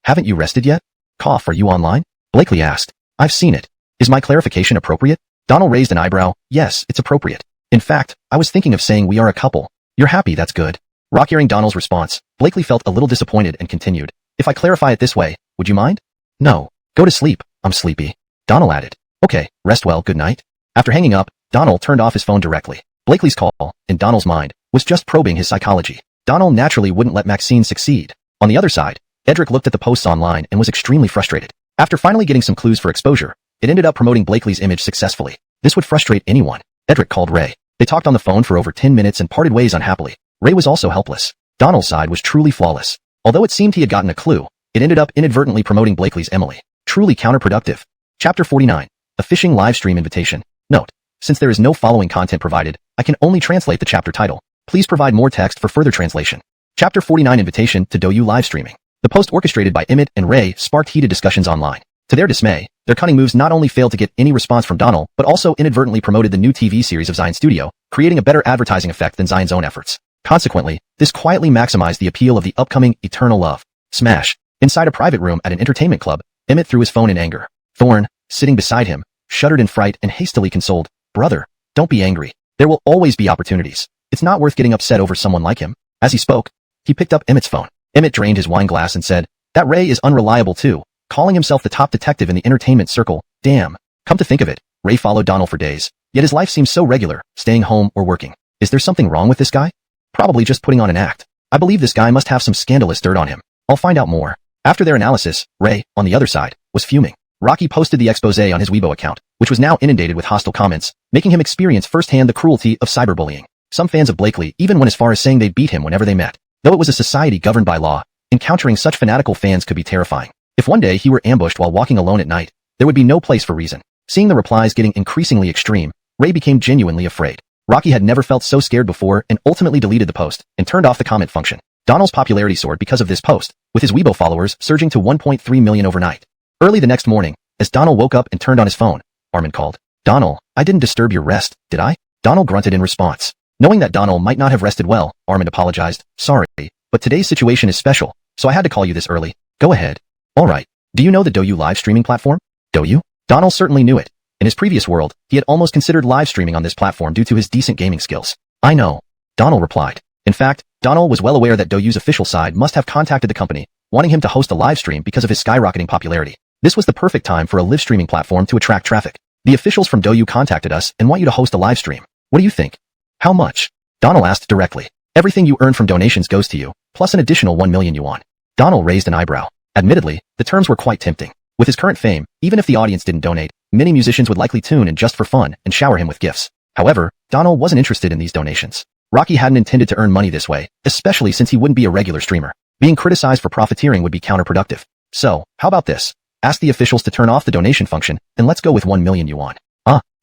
Haven't you rested yet? Cough, are you online? Blakely asked. I've seen it. Is my clarification appropriate? Donald raised an eyebrow. Yes, it's appropriate. In fact, I was thinking of saying we are a couple. You're happy, that's good. Rock hearing Donald's response, Blakely felt a little disappointed and continued. If I clarify it this way, would you mind? No. Go to sleep. I'm sleepy. Donald added. Okay, rest well, good night. After hanging up, Donald turned off his phone directly. Blakely's call, in Donald's mind, was just probing his psychology. Donald naturally wouldn't let Maxine succeed. On the other side, Edric looked at the posts online and was extremely frustrated. After finally getting some clues for exposure, it ended up promoting Blakely's image successfully. This would frustrate anyone. Edric called Ray. They talked on the phone for over 10 minutes and parted ways unhappily. Ray was also helpless. Donald's side was truly flawless. Although it seemed he had gotten a clue, it ended up inadvertently promoting Blakely's Emily. Truly counterproductive. Chapter 49. A fishing live stream invitation. Note: since there is no following content provided, I can only translate the chapter title. Please provide more text for further translation. Chapter 49. Invitation to Douyu live streaming. The post orchestrated by Emmett and Ray sparked heated discussions online. To their dismay, their cunning moves not only failed to get any response from Donald, but also inadvertently promoted the new TV series of Zion Studio, creating a better advertising effect than Zion's own efforts. Consequently, this quietly maximized the appeal of the upcoming Eternal Love. Smash. Inside a private room at an entertainment club, Emmett threw his phone in anger. Thorne, sitting beside him, shuddered in fright and hastily consoled, Brother, don't be angry. There will always be opportunities. It's not worth getting upset over someone like him. As he spoke, he picked up Emmett's phone. Emmett drained his wine glass and said, That Ray is unreliable too, calling himself the top detective in the entertainment circle. Damn. Come to think of it, Ray followed Donald for days, yet his life seems so regular, staying home or working. Is there something wrong with this guy? Probably just putting on an act. I believe this guy must have some scandalous dirt on him. I'll find out more. After their analysis, Ray, on the other side, was fuming. Rocky posted the expose on his Weibo account, which was now inundated with hostile comments, making him experience firsthand the cruelty of cyberbullying. Some fans of Blakely even went as far as saying they'd beat him whenever they met. Though it was a society governed by law, encountering such fanatical fans could be terrifying. If one day he were ambushed while walking alone at night, there would be no place for reason. Seeing the replies getting increasingly extreme, Ray became genuinely afraid. Rocky had never felt so scared before and ultimately deleted the post and turned off the comment function. Donald's popularity soared because of this post, with his Weibo followers surging to 1.3 million overnight. Early the next morning, as Donald woke up and turned on his phone, Armin called. Donald, I didn't disturb your rest, did I? Donald grunted in response. Knowing that Donald might not have rested well, Armin apologized. Sorry, but today's situation is special, so I had to call you this early. Go ahead. Alright. Do you know the Douyu live streaming platform? Douyu? Donald certainly knew it. In his previous world, he had almost considered live streaming on this platform due to his decent gaming skills. I know. Donald replied. In fact, Donald was well aware that Douyu's official side must have contacted the company, wanting him to host a live stream because of his skyrocketing popularity. This was the perfect time for a live streaming platform to attract traffic. The officials from Douyu contacted us and want you to host a live stream. What do you think? How much? Donald asked directly. Everything you earn from donations goes to you, plus an additional 1 million yuan. Donald raised an eyebrow. Admittedly, the terms were quite tempting. With his current fame, even if the audience didn't donate, many musicians would likely tune in just for fun and shower him with gifts. However, Donald wasn't interested in these donations. Rocky hadn't intended to earn money this way, especially since he wouldn't be a regular streamer. Being criticized for profiteering would be counterproductive. So, how about this? Ask the officials to turn off the donation function, and let's go with 1 million yuan.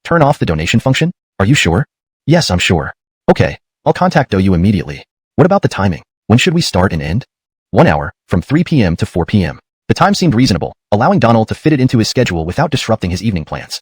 Turn off the donation function? Are you sure? Yes, I'm sure. Okay, I'll contact Douyu immediately. What about the timing? When should we start and end? 1 hour, from 3 p.m. to 4 p.m. The time seemed reasonable, allowing Donald to fit it into his schedule without disrupting his evening plans.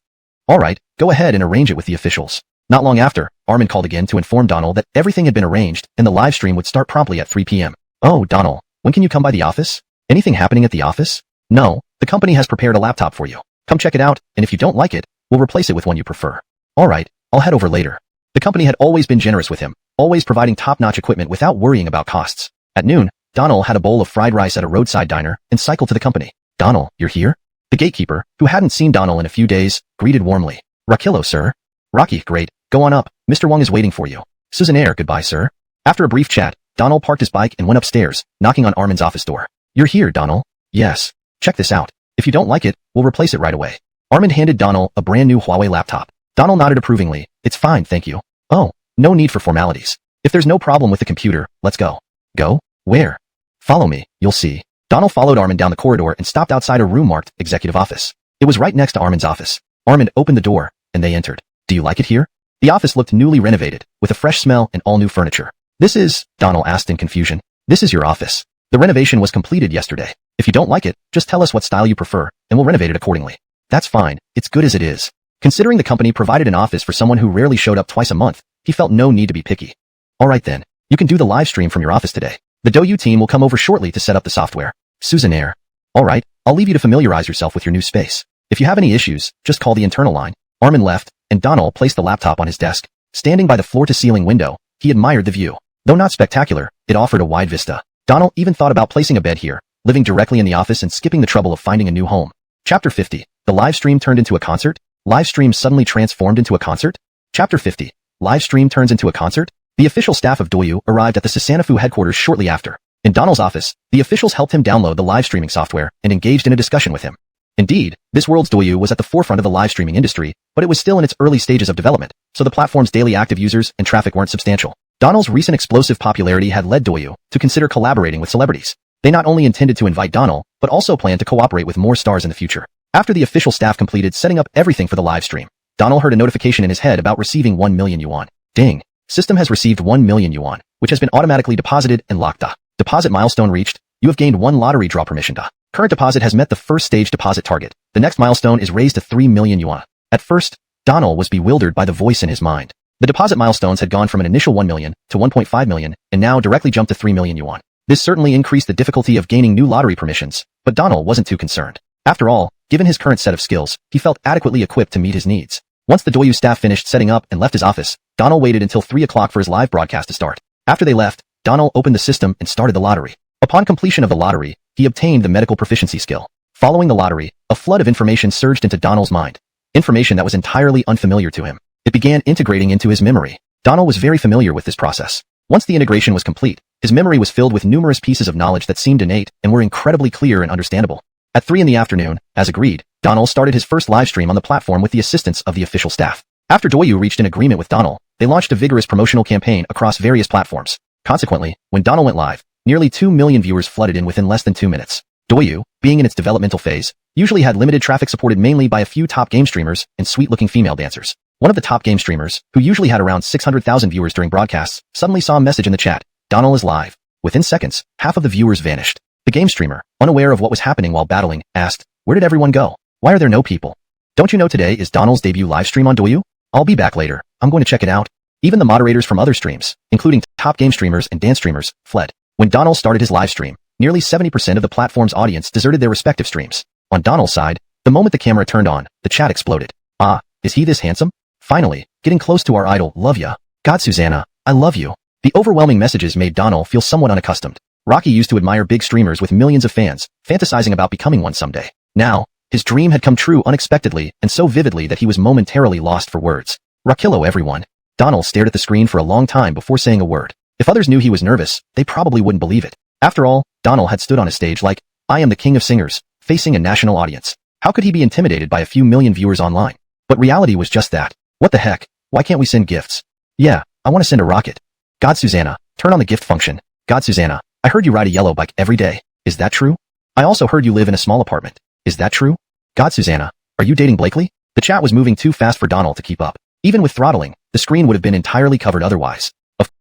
Alright, go ahead and arrange it with the officials. Not long after, Armin called again to inform Donald that everything had been arranged and the live stream would start promptly at 3 p.m. Oh, Donald, when can you come by the office? Anything happening at the office? No, the company has prepared a laptop for you. Come check it out, and if you don't like it, we'll replace it with one you prefer. Alright, I'll head over later. The company had always been generous with him, always providing top-notch equipment without worrying about costs. At noon, Donald had a bowl of fried rice at a roadside diner and cycled to the company. Donald, you're here? The gatekeeper, who hadn't seen Donald in a few days, greeted warmly. Rakillo, sir. Rocky, great. Go on up. Mr. Wang is waiting for you. Suzanaire, goodbye, sir. After a brief chat, Donald parked his bike and went upstairs, knocking on Armin's office door. You're here, Donald. Yes. Check this out. If you don't like it, we'll replace it right away. Armin handed Donald a brand new Huawei laptop. Donald nodded approvingly. It's fine, thank you. Oh, no need for formalities. If there's no problem with the computer, let's go. Go? Where? Follow me, you'll see. Donald followed Armin down the corridor and stopped outside a room marked Executive Office. It was right next to Armin's office. Armin opened the door, and they entered. Do you like it here? The office looked newly renovated, with a fresh smell and all new furniture. This is, Donald asked in confusion. This is your office. The renovation was completed yesterday. If you don't like it, just tell us what style you prefer, and we'll renovate it accordingly. That's fine, it's good as it is. Considering the company provided an office for someone who rarely showed up twice a month, he felt no need to be picky. Alright then, you can do the live stream from your office today. The Douyu team will come over shortly to set up the software. Suzanaire. Alright, I'll leave you to familiarize yourself with your new space. If you have any issues, just call the internal line. Armin left, and Donald placed the laptop on his desk. Standing by the floor-to-ceiling window, he admired the view. Though not spectacular, it offered a wide vista. Donald even thought about placing a bed here, living directly in the office and skipping the trouble of finding a new home. Chapter 50. The live stream turned into a concert? Live stream suddenly transformed into a concert? Chapter 50. Live stream turns into a concert? The official staff of Douyu arrived at the Sasanafu headquarters shortly after. In Donald's office, the officials helped him download the live streaming software and engaged in a discussion with him. Indeed, this world's Douyu was at the forefront of the live streaming industry, but it was still in its early stages of development, so the platform's daily active users and traffic weren't substantial. Donald's recent explosive popularity had led Douyu to consider collaborating with celebrities. They not only intended to invite Donald, but also planned to cooperate with more stars in the future. After the official staff completed setting up everything for the live stream, Donald heard a notification in his head about receiving 1 million yuan. Ding. System has received 1 million yuan, which has been automatically deposited and locked. Deposit milestone reached. You have gained 1 lottery draw permission. Current deposit has met the first stage deposit target. The next milestone is raised to 3 million yuan. At first, Donald was bewildered by the voice in his mind. The deposit milestones had gone from an initial 1 million to 1.5 million and now directly jumped to 3 million yuan. This certainly increased the difficulty of gaining new lottery permissions, but Donald wasn't too concerned. After all, given his current set of skills, he felt adequately equipped to meet his needs. Once the Douyu staff finished setting up and left his office, Donald waited until 3 o'clock for his live broadcast to start. After they left, Donald opened the system and started the lottery. Upon completion of the lottery, he obtained the medical proficiency skill. Following the lottery, a flood of information surged into Donald's mind. Information that was entirely unfamiliar to him. It began integrating into his memory. Donald was very familiar with this process. Once the integration was complete, his memory was filled with numerous pieces of knowledge that seemed innate and were incredibly clear and understandable. At 3 in the afternoon, as agreed, Donald started his first live stream on the platform with the assistance of the official staff. After Douyu reached an agreement with Donald, they launched a vigorous promotional campaign across various platforms. Consequently, when Donald went live, nearly 2 million viewers flooded in within less than 2 minutes. Douyu, being in its developmental phase, usually had limited traffic supported mainly by a few top game streamers and sweet-looking female dancers. One of the top game streamers, who usually had around 600,000 viewers during broadcasts, suddenly saw a message in the chat. Donald is live. Within seconds, half of the viewers vanished. The game streamer, unaware of what was happening while battling, asked, "Where did everyone go? Why are there no people? Don't you know today is Donald's debut live stream on Douyu? I'll be back later. I'm going to check it out." Even the moderators from other streams, including top game streamers and dance streamers, fled. When Donald started his live stream, nearly 70% of the platform's audience deserted their respective streams. On Donald's side, the moment the camera turned on, the chat exploded. Ah, is he this handsome? Finally, getting close to our idol, love ya. God, Susanna, I love you. The overwhelming messages made Donald feel somewhat unaccustomed. Rocky used to admire big streamers with millions of fans, fantasizing about becoming one someday. Now, His dream had come true unexpectedly and so vividly that he was momentarily lost for words. Rakillo everyone. Donald stared at the screen for a long time before saying a word. If others knew he was nervous, they probably wouldn't believe it. After all, Donald had stood on a stage like, I am the king of singers, facing a national audience. How could he be intimidated by a few million viewers online? But reality was just that. What the heck? Why can't we send gifts? Yeah, I want to send a rocket. God Susanna, turn on the gift function. God Susanna, I heard you ride a yellow bike every day. Is that true? I also heard you live in a small apartment. Is that true? God Susanna, are you dating Blakely? The chat was moving too fast for Donald to keep up. Even with throttling, the screen would have been entirely covered otherwise. Of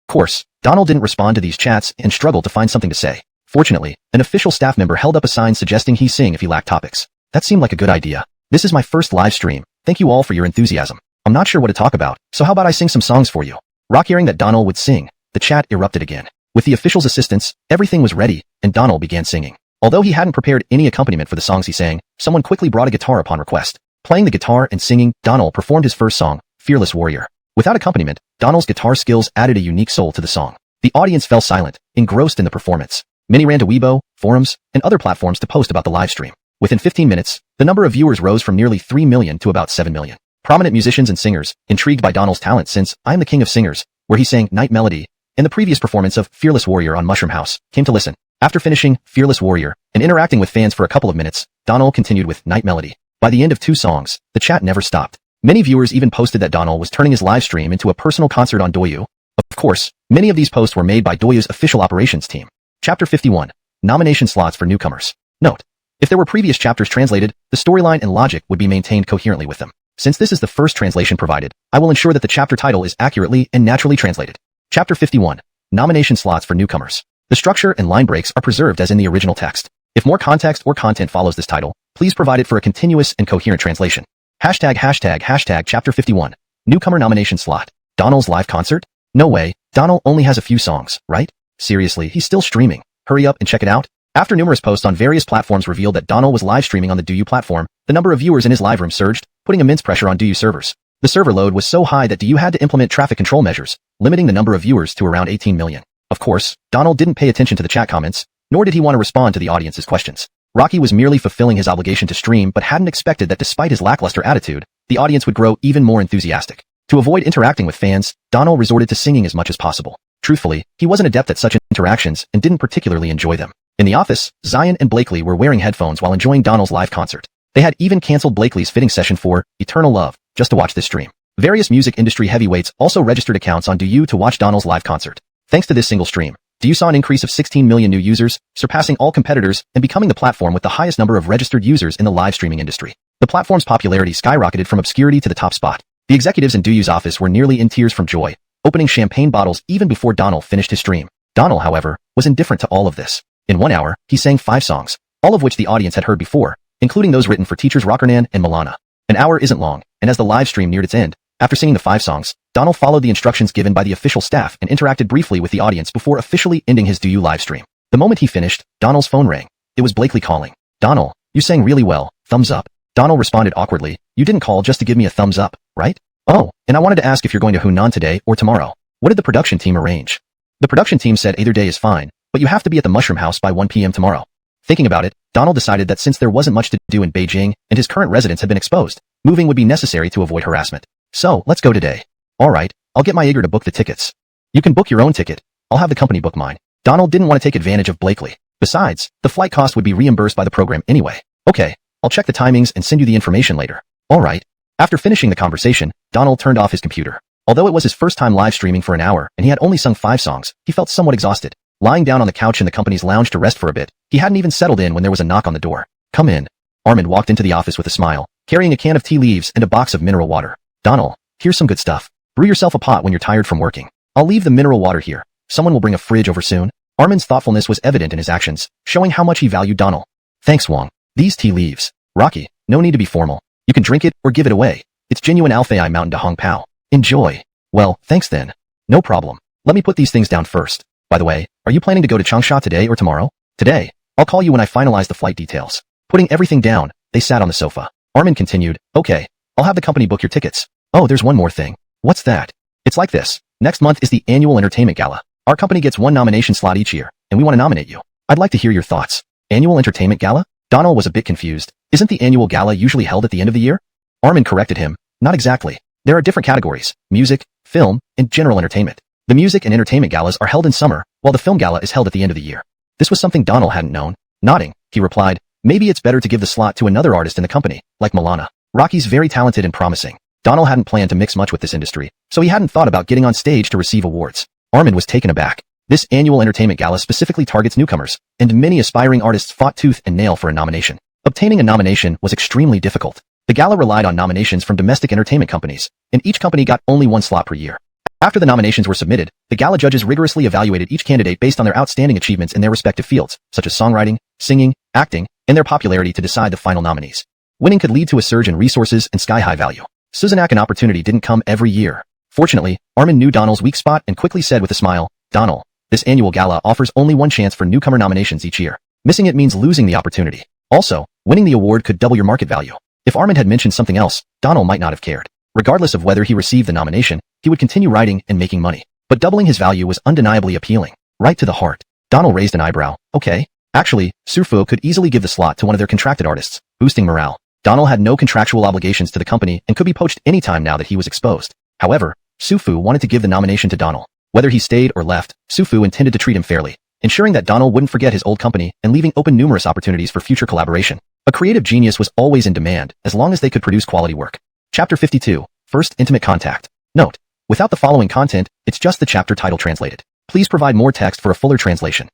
course, Donald didn't respond to these chats and struggled to find something to say. Fortunately, an official staff member held up a sign suggesting he sing if he lacked topics. That seemed like a good idea. This is my first live stream. Thank you all for your enthusiasm. I'm not sure what to talk about, so how about I sing some songs for you? Hearing that Donald would sing, the chat erupted again. With the official's assistance, everything was ready, and Donald began singing. Although he hadn't prepared any accompaniment for the songs he sang, someone quickly brought a guitar upon request. Playing the guitar and singing, Donald performed his first song, Fearless Warrior. Without accompaniment, Donald's guitar skills added a unique soul to the song. The audience fell silent, engrossed in the performance. Many ran to Weibo, forums, and other platforms to post about the live stream. Within 15 minutes, the number of viewers rose from nearly 3 million to about 7 million. Prominent musicians and singers, intrigued by Donald's talent since I'm the King of Singers, where he sang Night Melody, and the previous performance of Fearless Warrior on Mushroom House, came to listen. After finishing Fearless Warrior and interacting with fans for a couple of minutes, Donald continued with Night Melody. By the end of 2 songs, the chat never stopped. Many viewers even posted that Donald was turning his live stream into a personal concert on Douyu. Of course, many of these posts were made by Douyu's official operations team. Chapter 51. Nomination slots for newcomers. Note: if there were previous chapters translated, the storyline and logic would be maintained coherently with them. Since this is the first translation provided, I will ensure that the chapter title is accurately and naturally translated. Chapter 51. Nomination slots for newcomers. The structure and line breaks are preserved as in the original text. If more context or content follows this title, please provide it for a continuous and coherent translation. Hashtag Chapter 51. Newcomer nomination slot. Donald's live concert? No way, Donald only has a few songs, right? Seriously, he's still streaming. Hurry up and check it out. After numerous posts on various platforms revealed that Donald was live streaming on the Douyu platform, the number of viewers in his live room surged, putting immense pressure on Douyu servers. The server load was so high that Douyu had to implement traffic control measures, limiting the number of viewers to around 18 million. Of course, Donald didn't pay attention to the chat comments, nor did he want to respond to the audience's questions. Rocky was merely fulfilling his obligation to stream but hadn't expected that despite his lackluster attitude, the audience would grow even more enthusiastic. To avoid interacting with fans, Donald resorted to singing as much as possible. Truthfully, he wasn't adept at such interactions and didn't particularly enjoy them. In the office, Zion and Blakely were wearing headphones while enjoying Donald's live concert. They had even canceled Blakely's fitting session for Eternal Love, just to watch this stream. Various music industry heavyweights also registered accounts on Douyu to watch Donald's live concert. Thanks to this single stream, Douyu saw an increase of 16 million new users, surpassing all competitors and becoming the platform with the highest number of registered users in the live streaming industry. The platform's popularity skyrocketed from obscurity to the top spot. The executives in Douyu's office were nearly in tears from joy, opening champagne bottles even before Donald finished his stream. Donald, however, was indifferent to all of this. In 1 hour, he sang 5 songs, all of which the audience had heard before, including those written for teachers Rockernan and Milana. An hour isn't long, and as the live stream neared its end, after singing the 5 songs, Donald followed the instructions given by the official staff and interacted briefly with the audience before officially ending his Douyu live stream. The moment he finished, Donald's phone rang. It was Blakely calling. Donald, you sang really well, thumbs up. Donald responded awkwardly, you didn't call just to give me a thumbs up, right? Oh, and I wanted to ask if you're going to Hunan today or tomorrow. What did the production team arrange? The production team said either day is fine, but you have to be at the Mushroom House by 1 p.m. tomorrow. Thinking about it, Donald decided that since there wasn't much to do in Beijing and his current residence had been exposed, moving would be necessary to avoid harassment. So, let's go today. Alright, I'll get my Igor to book the tickets. You can book your own ticket. I'll have the company book mine. Donald didn't want to take advantage of Blakely. Besides, the flight cost would be reimbursed by the program anyway. Okay, I'll check the timings and send you the information later. Alright. After finishing the conversation, Donald turned off his computer. Although it was his first time live streaming for an hour and he had only sung 5 songs, he felt somewhat exhausted. Lying down on the couch in the company's lounge to rest for a bit, he hadn't even settled in when there was a knock on the door. Come in. Armin walked into the office with a smile, carrying a can of tea leaves and a box of mineral water. Donald, here's some good stuff. Brew yourself a pot when you're tired from working. I'll leave the mineral water here. Someone will bring a fridge over soon. Armin's thoughtfulness was evident in his actions, showing how much he valued Donald. Thanks, Wong. These tea leaves. Rocky, no need to be formal. You can drink it or give it away. It's genuine Alfei Mountain to Hong Pao. Enjoy. Well, thanks then. No problem. Let me put these things down first. By the way, are you planning to go to Changsha today or tomorrow? Today. I'll call you when I finalize the flight details. Putting everything down, they sat on the sofa. Armin continued, okay, I'll have the company book your tickets. Oh, there's one more thing. What's that? It's like this. Next month is the annual entertainment gala. Our company gets 1 nomination slot each year, and we want to nominate you. I'd like to hear your thoughts. Annual entertainment gala? Donald was a bit confused. Isn't the annual gala usually held at the end of the year? Armin corrected him. Not exactly. There are different categories: music, film, and general entertainment. The music and entertainment galas are held in summer, while the film gala is held at the end of the year. This was something Donald hadn't known. Nodding, he replied, maybe it's better to give the slot to another artist in the company, like Milana. Rocky's very talented and promising. Donald hadn't planned to mix much with this industry, so he hadn't thought about getting on stage to receive awards. Armin was taken aback. This annual entertainment gala specifically targets newcomers, and many aspiring artists fought tooth and nail for a nomination. Obtaining a nomination was extremely difficult. The gala relied on nominations from domestic entertainment companies, and each company got only one slot per year. After the nominations were submitted, the gala judges rigorously evaluated each candidate based on their outstanding achievements in their respective fields, such as songwriting, singing, acting, and their popularity to decide the final nominees. Winning could lead to a surge in resources and sky-high value. Suzanak, an opportunity didn't come every year. Fortunately, Armin knew Donald's weak spot and quickly said with a smile, Donald, this annual gala offers only one chance for newcomer nominations each year. Missing it means losing the opportunity. Also, winning the award could double your market value. If Armin had mentioned something else, Donald might not have cared. Regardless of whether he received the nomination, he would continue writing and making money. But doubling his value was undeniably appealing. Right to the heart. Donald raised an eyebrow. Okay. Actually, Sufu could easily give the slot to one of their contracted artists, boosting morale. Donald had no contractual obligations to the company and could be poached anytime now that he was exposed. However, Sufu wanted to give the nomination to Donald. Whether he stayed or left, Sufu intended to treat him fairly, ensuring that Donald wouldn't forget his old company and leaving open numerous opportunities for future collaboration. A creative genius was always in demand, as long as they could produce quality work. Chapter 52. First Intimate Contact. Note: without the following content, it's just the chapter title translated. Please provide more text for a fuller translation.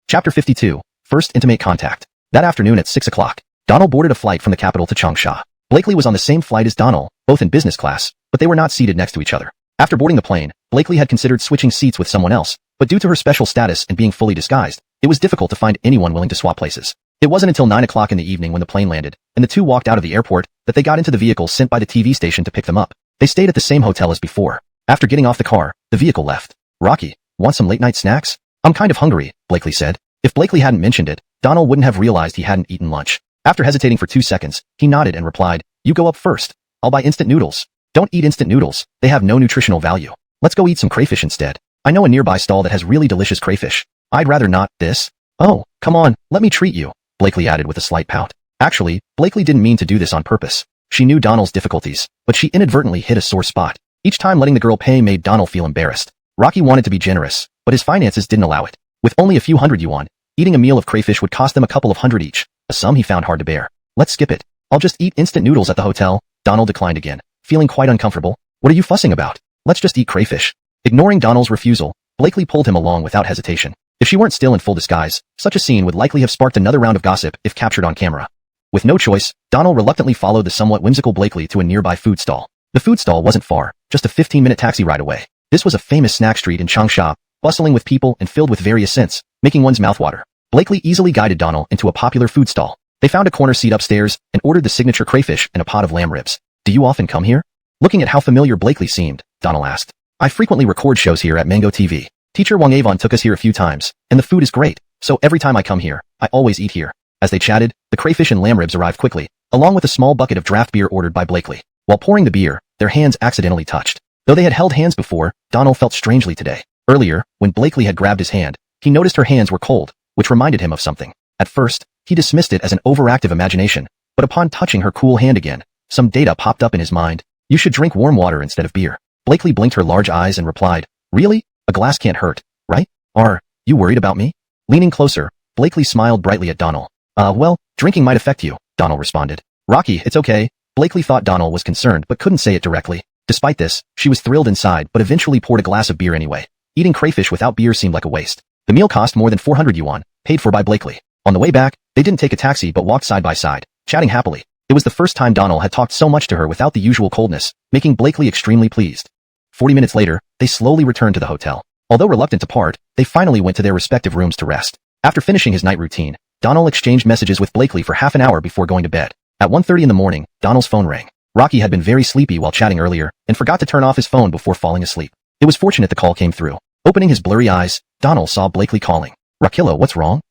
Chapter 52. First Intimate Contact. That afternoon at 6 o'clock, Donald boarded a flight from the capital to Changsha. Blakely was on the same flight as Donald, both in business class, but they were not seated next to each other. After boarding the plane, Blakely had considered switching seats with someone else, but due to her special status and being fully disguised, it was difficult to find anyone willing to swap places. It wasn't until 9 o'clock in the evening when the plane landed, and the two walked out of the airport, that they got into the vehicle sent by the TV station to pick them up. They stayed at the same hotel as before. After getting off the car, the vehicle left. Rocky, want some late-night snacks? I'm kind of hungry, Blakely said. If Blakely hadn't mentioned it, Donald wouldn't have realized he hadn't eaten lunch. After hesitating for 2 seconds, he nodded and replied, you go up first. I'll buy instant noodles. Don't eat instant noodles, they have no nutritional value. Let's go eat some crayfish instead. I know a nearby stall that has really delicious crayfish. I'd rather not, this. Oh, come on, let me treat you, Blakely added with a slight pout. Actually, Blakely didn't mean to do this on purpose. She knew Donald's difficulties, but she inadvertently hit a sore spot. Each time letting the girl pay made Donald feel embarrassed. Rocky wanted to be generous, but his finances didn't allow it. With only a few hundred yuan, eating a meal of crayfish would cost them a couple of hundred each, a sum he found hard to bear. Let's skip it. I'll just eat instant noodles at the hotel. Donald declined again, feeling quite uncomfortable. What are you fussing about? Let's just eat crayfish. Ignoring Donald's refusal, Blakely pulled him along without hesitation. If she weren't still in full disguise, such a scene would likely have sparked another round of gossip if captured on camera. With no choice, Donald reluctantly followed the somewhat whimsical Blakely to a nearby food stall. The food stall wasn't far, just a 15-minute taxi ride away. This was a famous snack street in Changsha, bustling with people and filled with various scents, making one's mouth water. Blakely easily guided Donald into a popular food stall. They found a corner seat upstairs and ordered the signature crayfish and a pot of lamb ribs. Do you often come here? Looking at how familiar Blakely seemed, Donald asked. I frequently record shows here at Mango TV. Teacher Wang Avon took us here a few times, and the food is great, so every time I come here, I always eat here. As they chatted, the crayfish and lamb ribs arrived quickly, along with a small bucket of draft beer ordered by Blakely. While pouring the beer, their hands accidentally touched. Though they had held hands before, Donald felt strangely today. Earlier, when Blakely had grabbed his hand, he noticed her hands were cold, which reminded him of something. At first, he dismissed it as an overactive imagination, but upon touching her cool hand again, some data popped up in his mind. You should drink warm water instead of beer. Blakely blinked her large eyes and replied, really? A glass can't hurt, right? Are you worried about me? Leaning closer, Blakely smiled brightly at Donald. Well, drinking might affect you, Donald responded. Rocky, it's okay. Blakely thought Donald was concerned but couldn't say it directly. Despite this, she was thrilled inside but eventually poured a glass of beer anyway. Eating crayfish without beer seemed like a waste. The meal cost more than 400 yuan, paid for by Blakely. On the way back, they didn't take a taxi but walked side by side, chatting happily. It was the first time Donald had talked so much to her without the usual coldness, making Blakely extremely pleased. 40 minutes later, they slowly returned to the hotel. Although reluctant to part, they finally went to their respective rooms to rest. After finishing his night routine, Donald exchanged messages with Blakely for half an hour before going to bed. At 1:30 in the morning, Donald's phone rang. Rocky had been very sleepy while chatting earlier and forgot to turn off his phone before falling asleep. It was fortunate the call came through. Opening his blurry eyes, Donald saw Blakely calling. Rockilla, what's wrong?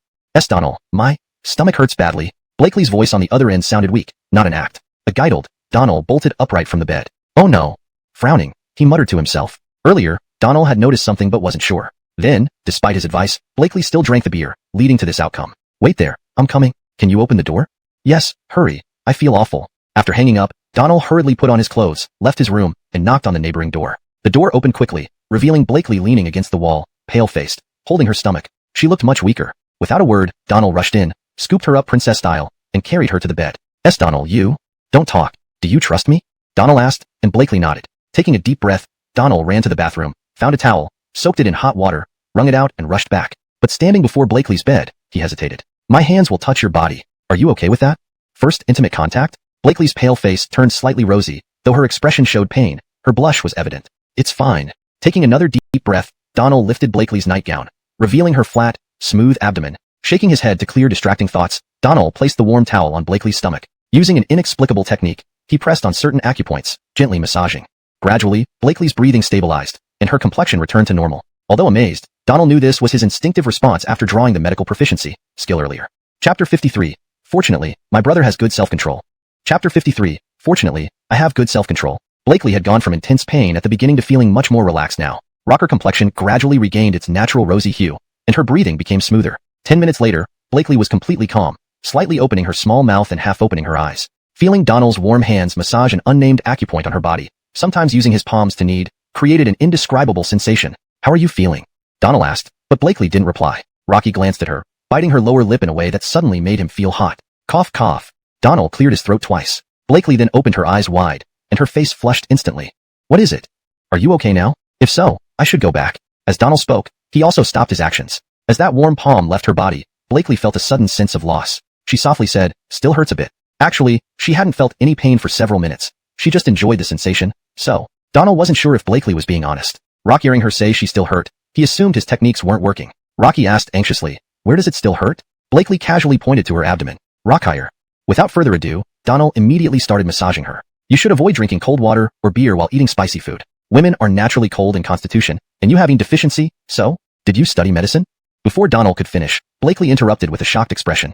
Donald, my stomach hurts badly. Blakely's voice on the other end sounded weak, not an act. Agitled, Donald bolted upright from the bed. Oh no. Frowning, he muttered to himself. Earlier, Donald had noticed something but wasn't sure. Then, despite his advice, Blakely still drank the beer, leading to this outcome. Wait there, I'm coming. Can you open the door? Yes, hurry. I feel awful. After hanging up, Donald hurriedly put on his clothes, left his room, and knocked on the neighboring door. The door opened quickly, revealing Blakely leaning against the wall, pale-faced, holding her stomach. She looked much weaker. Without a word, Donald rushed in, scooped her up princess style, and carried her to the bed. Donald, you? Don't talk. Do you trust me? Donald asked, and Blakely nodded. Taking a deep breath, Donald ran to the bathroom, found a towel, soaked it in hot water, wrung it out, and rushed back. But standing before Blakely's bed, he hesitated. My hands will touch your body. Are you okay with that? First intimate contact? Blakely's pale face turned slightly rosy, though her expression showed pain. Her blush was evident. It's fine. Taking another deep breath, Donald lifted Blakely's nightgown, revealing her flat, smooth abdomen. Shaking his head to clear distracting thoughts, Donald placed the warm towel on Blakely's stomach. Using an inexplicable technique, he pressed on certain acupoints, gently massaging. Gradually, Blakely's breathing stabilized, and her complexion returned to normal. Although amazed, Donald knew this was his instinctive response after drawing the medical proficiency skill earlier. Chapter 53. Fortunately, my brother has good self-control. Chapter 53. Fortunately, I have good self-control. Blakely had gone from intense pain at the beginning to feeling much more relaxed now. Her complexion gradually regained its natural rosy hue, and her breathing became smoother. 10 minutes later, Blakely was completely calm, slightly opening her small mouth and half opening her eyes. Feeling Donald's warm hands massage an unnamed acupoint on her body, sometimes using his palms to knead, created an indescribable sensation. How are you feeling? Donald asked, but Blakely didn't reply. Rocky glanced at her, biting her lower lip in a way that suddenly made him feel hot. Cough, cough. Donald cleared his throat twice. Blakely then opened her eyes wide, and her face flushed instantly. What is it? Are you okay now? If so, I should go back. As Donald spoke, he also stopped his actions. As that warm palm left her body, Blakely felt a sudden sense of loss. She softly said, still hurts a bit. Actually, she hadn't felt any pain for several minutes. She just enjoyed the sensation. So, Donald wasn't sure if Blakely was being honest. Rocky hearing her say she still hurt, he assumed his techniques weren't working. Rocky asked anxiously, where does it still hurt? Blakely casually pointed to her abdomen. Rock higher. Without further ado, Donald immediately started massaging her. You should avoid drinking cold water or beer while eating spicy food. Women are naturally cold in constitution, and you having deficiency, so? Did you study medicine? Before Donald could finish, Blakely interrupted with a shocked expression.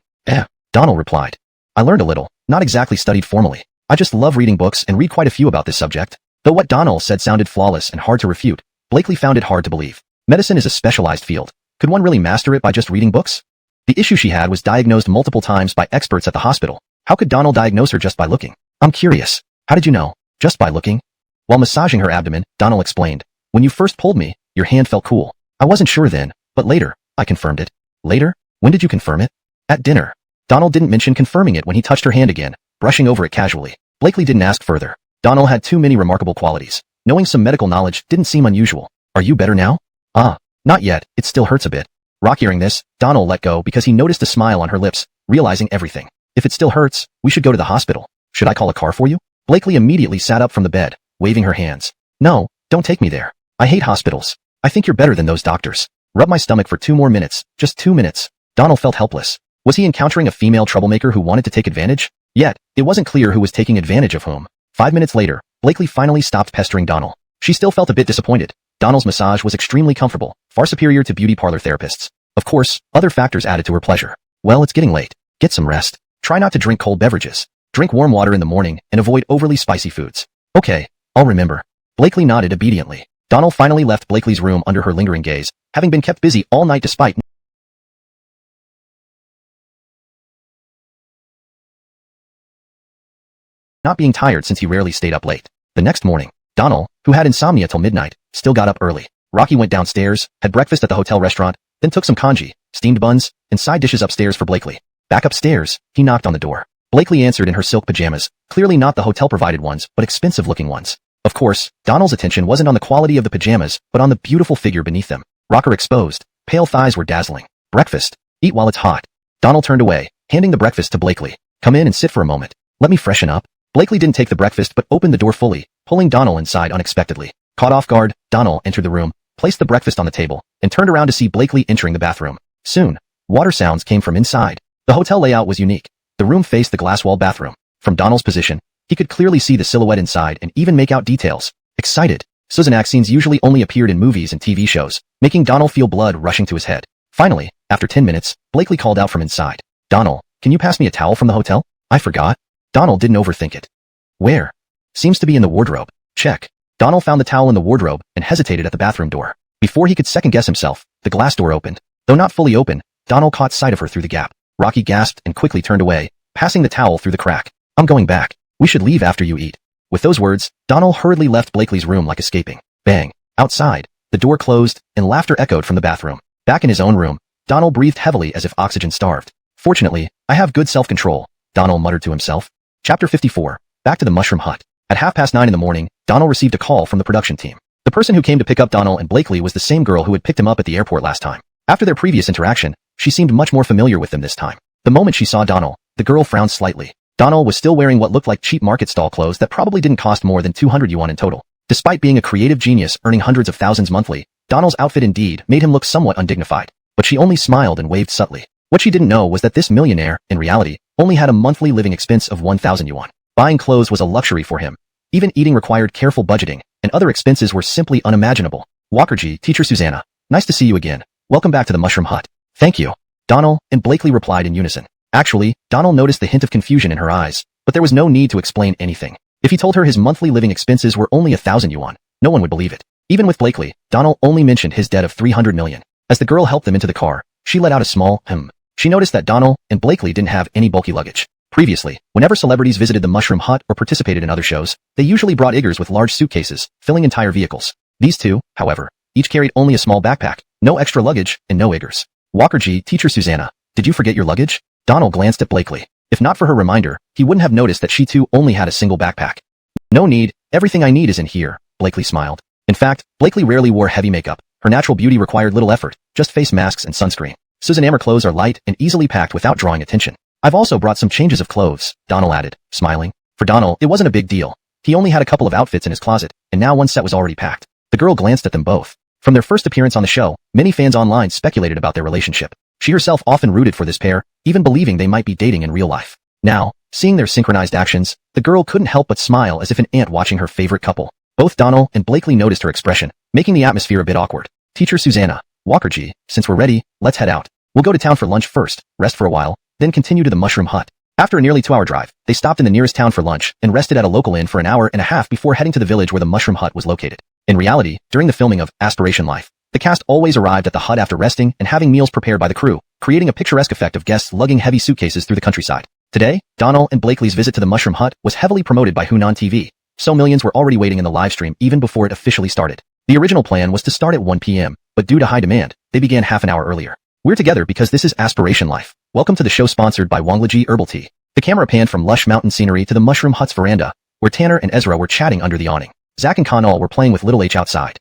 Donald replied. I learned a little, not exactly studied formally. I just love reading books and read quite a few about this subject. Though what Donald said sounded flawless and hard to refute, Blakely found it hard to believe. Medicine is a specialized field. Could one really master it by just reading books? The issue she had was diagnosed multiple times by experts at the hospital. How could Donald diagnose her just by looking? I'm curious. How did you know? Just by looking? While massaging her abdomen, Donald explained. When you first pulled me, your hand felt cool. I wasn't sure then, but later, I confirmed it. Later? When did you confirm it? At dinner. Donald didn't mention confirming it when he touched her hand again, brushing over it casually. Blakely didn't ask further. Donald had too many remarkable qualities. Knowing some medical knowledge didn't seem unusual. Are you better now? Not yet, it still hurts a bit. Rock hearing this, Donald let go because he noticed a smile on her lips, realizing everything. If it still hurts, we should go to the hospital. Should I call a car for you? Blakely immediately sat up from the bed, waving her hands. No, don't take me there. I hate hospitals. I think you're better than those doctors. Rub my stomach for 2 more minutes, just 2 minutes. Donald felt helpless. Was he encountering a female troublemaker who wanted to take advantage? Yet, it wasn't clear who was taking advantage of whom. 5 minutes later, Blakely finally stopped pestering Donald. She still felt a bit disappointed. Donald's massage was extremely comfortable, far superior to beauty parlor therapists. Of course, other factors added to her pleasure. Well, it's getting late. Get some rest. Try not to drink cold beverages. Drink warm water in the morning and avoid overly spicy foods. Okay, I'll remember. Blakely nodded obediently. Donald finally left Blakely's room under her lingering gaze, having been kept busy all night despite not being tired since he rarely stayed up late. The next morning, Donald, who had insomnia till midnight, still got up early. Rocky went downstairs, had breakfast at the hotel restaurant, then took some congee, steamed buns, and side dishes upstairs for Blakely. Back upstairs, he knocked on the door. Blakely answered in her silk pajamas, clearly not the hotel-provided ones, but expensive-looking ones. Of course, Donald's attention wasn't on the quality of the pajamas, but on the beautiful figure beneath them. Rocker exposed, pale thighs were dazzling. Breakfast. Eat while it's hot. Donald turned away, handing the breakfast to Blakely. Come in and sit for a moment. Let me freshen up. Blakely didn't take the breakfast but opened the door fully, pulling Donald inside unexpectedly. Caught off guard, Donald entered the room, placed the breakfast on the table, and turned around to see Blakely entering the bathroom. Soon, water sounds came from inside. The hotel layout was unique. The room faced the glass-wall bathroom. From Donald's position, he could clearly see the silhouette inside and even make out details. Excited, Suzanak scenes usually only appeared in movies and TV shows, making Donald feel blood rushing to his head. Finally, after 10 minutes, Blakely called out from inside. Donald, can you pass me a towel from the hotel? I forgot. Donald didn't overthink it. Where? Seems to be in the wardrobe. Check. Donald found the towel in the wardrobe and hesitated at the bathroom door. Before he could second-guess himself, the glass door opened. Though not fully open, Donald caught sight of her through the gap. Rocky gasped and quickly turned away, passing the towel through the crack. I'm going back. We should leave after you eat. With those words, Donald hurriedly left Blakely's room like escaping. Bang. Outside, the door closed, and laughter echoed from the bathroom. Back in his own room, Donald breathed heavily as if oxygen starved. Fortunately, I have good self-control, Donald muttered to himself. Chapter 54. Back to the Mushroom Hut. At 9:30 in the morning, Donald received a call from the production team. The person who came to pick up Donald and Blakely was the same girl who had picked him up at the airport last time. After their previous interaction, she seemed much more familiar with them this time. The moment she saw Donald, the girl frowned slightly. Donald was still wearing what looked like cheap market stall clothes that probably didn't cost more than 200 yuan in total. Despite being a creative genius earning hundreds of thousands monthly, Donald's outfit indeed made him look somewhat undignified. But she only smiled and waved subtly. What she didn't know was that this millionaire, in reality, only had a monthly living expense of 1,000 yuan. Buying clothes was a luxury for him. Even eating required careful budgeting, and other expenses were simply unimaginable. Walkerji, teacher Susanna. Nice to see you again. Welcome back to the Mushroom Hut. Thank you. Donald and Blakely replied in unison. Actually, Donald noticed the hint of confusion in her eyes, but there was no need to explain anything. If he told her his monthly living expenses were only 1,000 yuan, no one would believe it. Even with Blakely, Donald only mentioned his debt of 300 million. As the girl helped them into the car, she let out a small She noticed that Donald and Blakely didn't have any bulky luggage. Previously, whenever celebrities visited the Mushroom Hut or participated in other shows, they usually brought eagers with large suitcases, filling entire vehicles. These two, however, each carried only a small backpack, no extra luggage, and no eagers. Walkerji, teacher Susanna. Did you forget your luggage? Donald glanced at Blakely. If not for her reminder, he wouldn't have noticed that she too only had a single backpack. No need, everything I need is in here, Blakely smiled. In fact, Blakely rarely wore heavy makeup. Her natural beauty required little effort, just face masks and sunscreen. Susanna's clothes are light and easily packed without drawing attention. I've also brought some changes of clothes, Donald added, smiling. For Donald, it wasn't a big deal. He only had a couple of outfits in his closet, and now one set was already packed. The girl glanced at them both. From their first appearance on the show, many fans online speculated about their relationship. She herself often rooted for this pair, even believing they might be dating in real life. Now, seeing their synchronized actions, the girl couldn't help but smile as if an aunt watching her favorite couple. Both Donald and Blakely noticed her expression, making the atmosphere a bit awkward. Teacher Susanna, Walkerji, since we're ready, let's head out. We'll go to town for lunch first, rest for a while, then continue to the Mushroom Hut. After a nearly 2-hour drive, they stopped in the nearest town for lunch and rested at a local inn for an hour and a half before heading to the village where the Mushroom Hut was located. In reality, during the filming of Aspiration Life, the cast always arrived at the hut after resting and having meals prepared by the crew, creating a picturesque effect of guests lugging heavy suitcases through the countryside. Today, Donald and Blakely's visit to the Mushroom Hut was heavily promoted by Hunan TV, so millions were already waiting in the live stream even before it officially started. The original plan was to start at 1 p.m., but due to high demand, they began half an hour earlier. We're together because this is Aspiration Life. Welcome to the show sponsored by Wanglaji Herbal Tea. The camera panned from lush mountain scenery to the Mushroom Hut's veranda, where Tanner and Ezra were chatting under the awning. Zach and Connell were playing with Little H outside.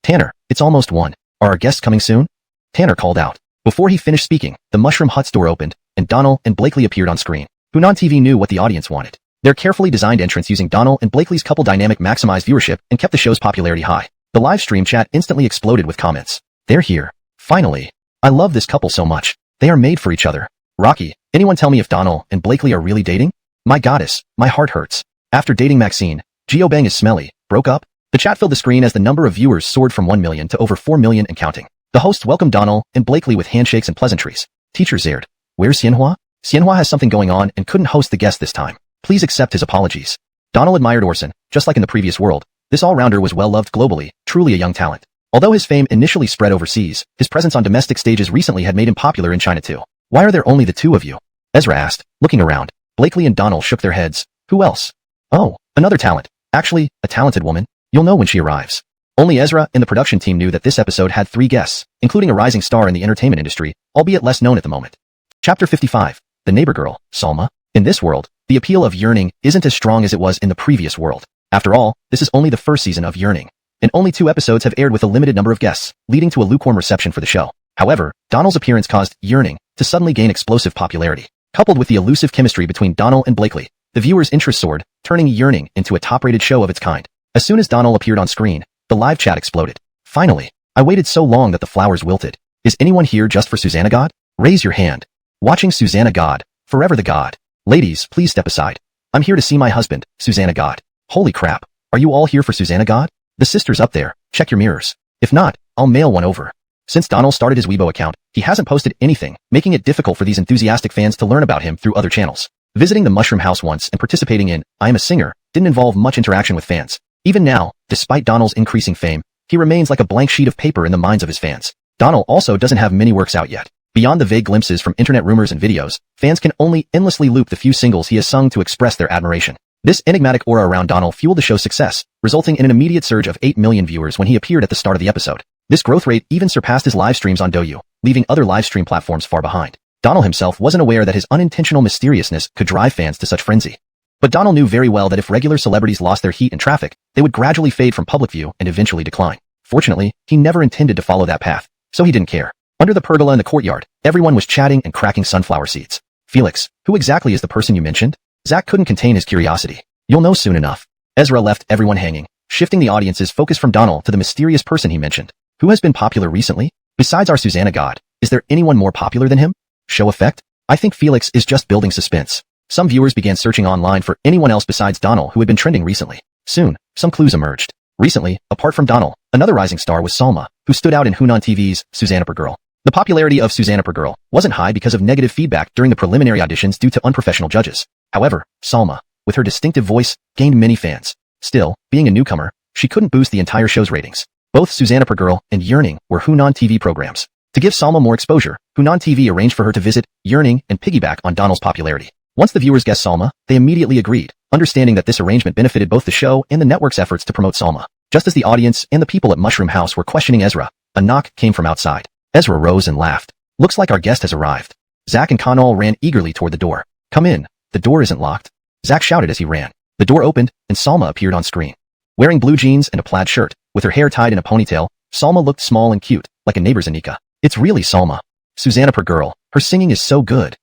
Tanner, it's almost 1. Are our guests coming soon? Tanner called out. Before he finished speaking, the Mushroom Hut's door opened, and Donald and Blakely appeared on screen. Hunan TV knew what the audience wanted. Their carefully designed entrance using Donald and Blakely's couple dynamic maximized viewership and kept the show's popularity high. The live stream chat instantly exploded with comments. They're here. Finally. I love this couple so much. They are made for each other. Rocky, anyone tell me if Donald and Blakely are really dating? My goddess, my heart hurts. After dating Maxine, Geo Bang is smelly, broke up? The chat filled the screen as the number of viewers soared from 1 million to over 4 million and counting. The hosts welcomed Donald and Blakely with handshakes and pleasantries. Teacher Zared. Where's Xianhua? Xianhua has something going on and couldn't host the guest this time. Please accept his apologies. Donald admired Orson, just like in the previous world. This all-rounder was well-loved globally, truly a young talent. Although his fame initially spread overseas, his presence on domestic stages recently had made him popular in China too. Why are there only the two of you? Ezra asked, looking around. Blakely and Donald shook their heads. Who else? Oh, another talent. Actually, a talented woman. You'll know when she arrives. Only Ezra and the production team knew that this episode had 3 guests, including a rising star in the entertainment industry, albeit less known at the moment. Chapter 55. The Neighbor Girl, Salma. In this world, the appeal of Yearning isn't as strong as it was in the previous world. After all, this is only the first season of Yearning, and only 2 episodes have aired with a limited number of guests, leading to a lukewarm reception for the show. However, Donald's appearance caused Yearning to suddenly gain explosive popularity. Coupled with the elusive chemistry between Donald and Blakely, the viewers' interest soared, turning Yearning into a top-rated show of its kind. As soon as Donald appeared on screen, the live chat exploded. Finally, I waited so long that the flowers wilted. Is anyone here just for Susanna God? Raise your hand. Watching Susanna God, forever the God. Ladies, please step aside. I'm here to see my husband, Susanna God. Holy crap. Are you all here for Susanna God? The sister's up there. Check your mirrors. If not, I'll mail one over. Since Donald started his Weibo account, he hasn't posted anything, making it difficult for these enthusiastic fans to learn about him through other channels. Visiting the Mushroom House once and participating in I Am a Singer didn't involve much interaction with fans. Even now, despite Donald's increasing fame, he remains like a blank sheet of paper in the minds of his fans. Donald also doesn't have many works out yet. Beyond the vague glimpses from internet rumors and videos, fans can only endlessly loop the few singles he has sung to express their admiration. This enigmatic aura around Donald fueled the show's success, resulting in an immediate surge of 8 million viewers when he appeared at the start of the episode. This growth rate even surpassed his live streams on Douyu, leaving other live stream platforms far behind. Donald himself wasn't aware that his unintentional mysteriousness could drive fans to such frenzy. But Donald knew very well that if regular celebrities lost their heat in traffic, they would gradually fade from public view and eventually decline. Fortunately, he never intended to follow that path, so he didn't care. Under the pergola in the courtyard, everyone was chatting and cracking sunflower seeds. Felix, who exactly is the person you mentioned? Zach couldn't contain his curiosity. You'll know soon enough. Ezra left everyone hanging, shifting the audience's focus from Donald to the mysterious person he mentioned. Who has been popular recently? Besides our Susanna God, is there anyone more popular than him? Show effect? I think Felix is just building suspense. Some viewers began searching online for anyone else besides Donald who had been trending recently. Soon, some clues emerged. Recently, apart from Donald, another rising star was Salma, who stood out in Hunan TV's Susanna Per Girl. The popularity of Susanna Per Girl wasn't high because of negative feedback during the preliminary auditions due to unprofessional judges. However, Salma, with her distinctive voice, gained many fans. Still, being a newcomer, she couldn't boost the entire show's ratings. Both Susanna Per Girl and Yearning were Hunan TV programs. To give Salma more exposure, Hunan TV arranged for her to visit Yearning and piggyback on Donald's popularity. Once the viewers guessed Salma, they immediately agreed, understanding that this arrangement benefited both the show and the network's efforts to promote Salma. Just as the audience and the people at Mushroom House were questioning Ezra, a knock came from outside. Ezra rose and laughed. Looks like our guest has arrived. Zach and Connell ran eagerly toward the door. Come in. The door isn't locked. Zach shouted as he ran. The door opened, and Salma appeared on screen. Wearing blue jeans and a plaid shirt, with her hair tied in a ponytail, Salma looked small and cute, like a neighbor's Anika. It's really Salma. Susanna Per Girl. Her singing is so good.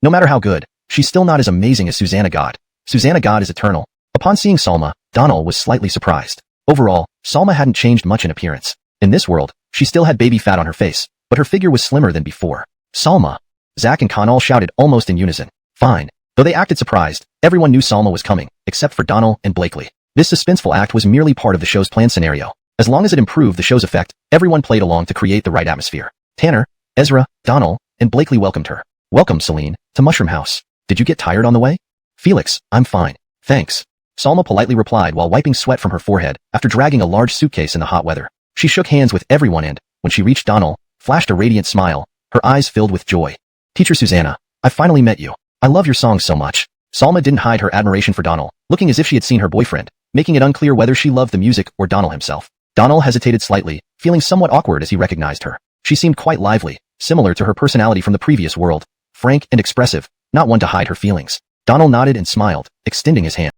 No matter how good, she's still not as amazing as Susanna God. Susanna God is eternal. Upon seeing Salma, Donald was slightly surprised. Overall, Salma hadn't changed much in appearance. In this world, she still had baby fat on her face, but her figure was slimmer than before. Salma. Zach and Connell shouted almost in unison. Fine. Though they acted surprised, everyone knew Salma was coming, except for Donald and Blakely. This suspenseful act was merely part of the show's planned scenario. As long as it improved the show's effect, everyone played along to create the right atmosphere. Tanner, Ezra, Donald, and Blakely welcomed her. Welcome, Celine, to Mushroom House. Did you get tired on the way? Felix, I'm fine. Thanks. Salma politely replied while wiping sweat from her forehead after dragging a large suitcase in the hot weather. She shook hands with everyone and, when she reached Donald, flashed a radiant smile, her eyes filled with joy. Teacher Susanna, I finally met you. I love your songs so much. Salma didn't hide her admiration for Donald, looking as if she had seen her boyfriend, making it unclear whether she loved the music or Donald himself. Donald hesitated slightly, feeling somewhat awkward as he recognized her. She seemed quite lively, similar to her personality from the previous world, frank and expressive, not one to hide her feelings. Donald nodded and smiled, extending his hand.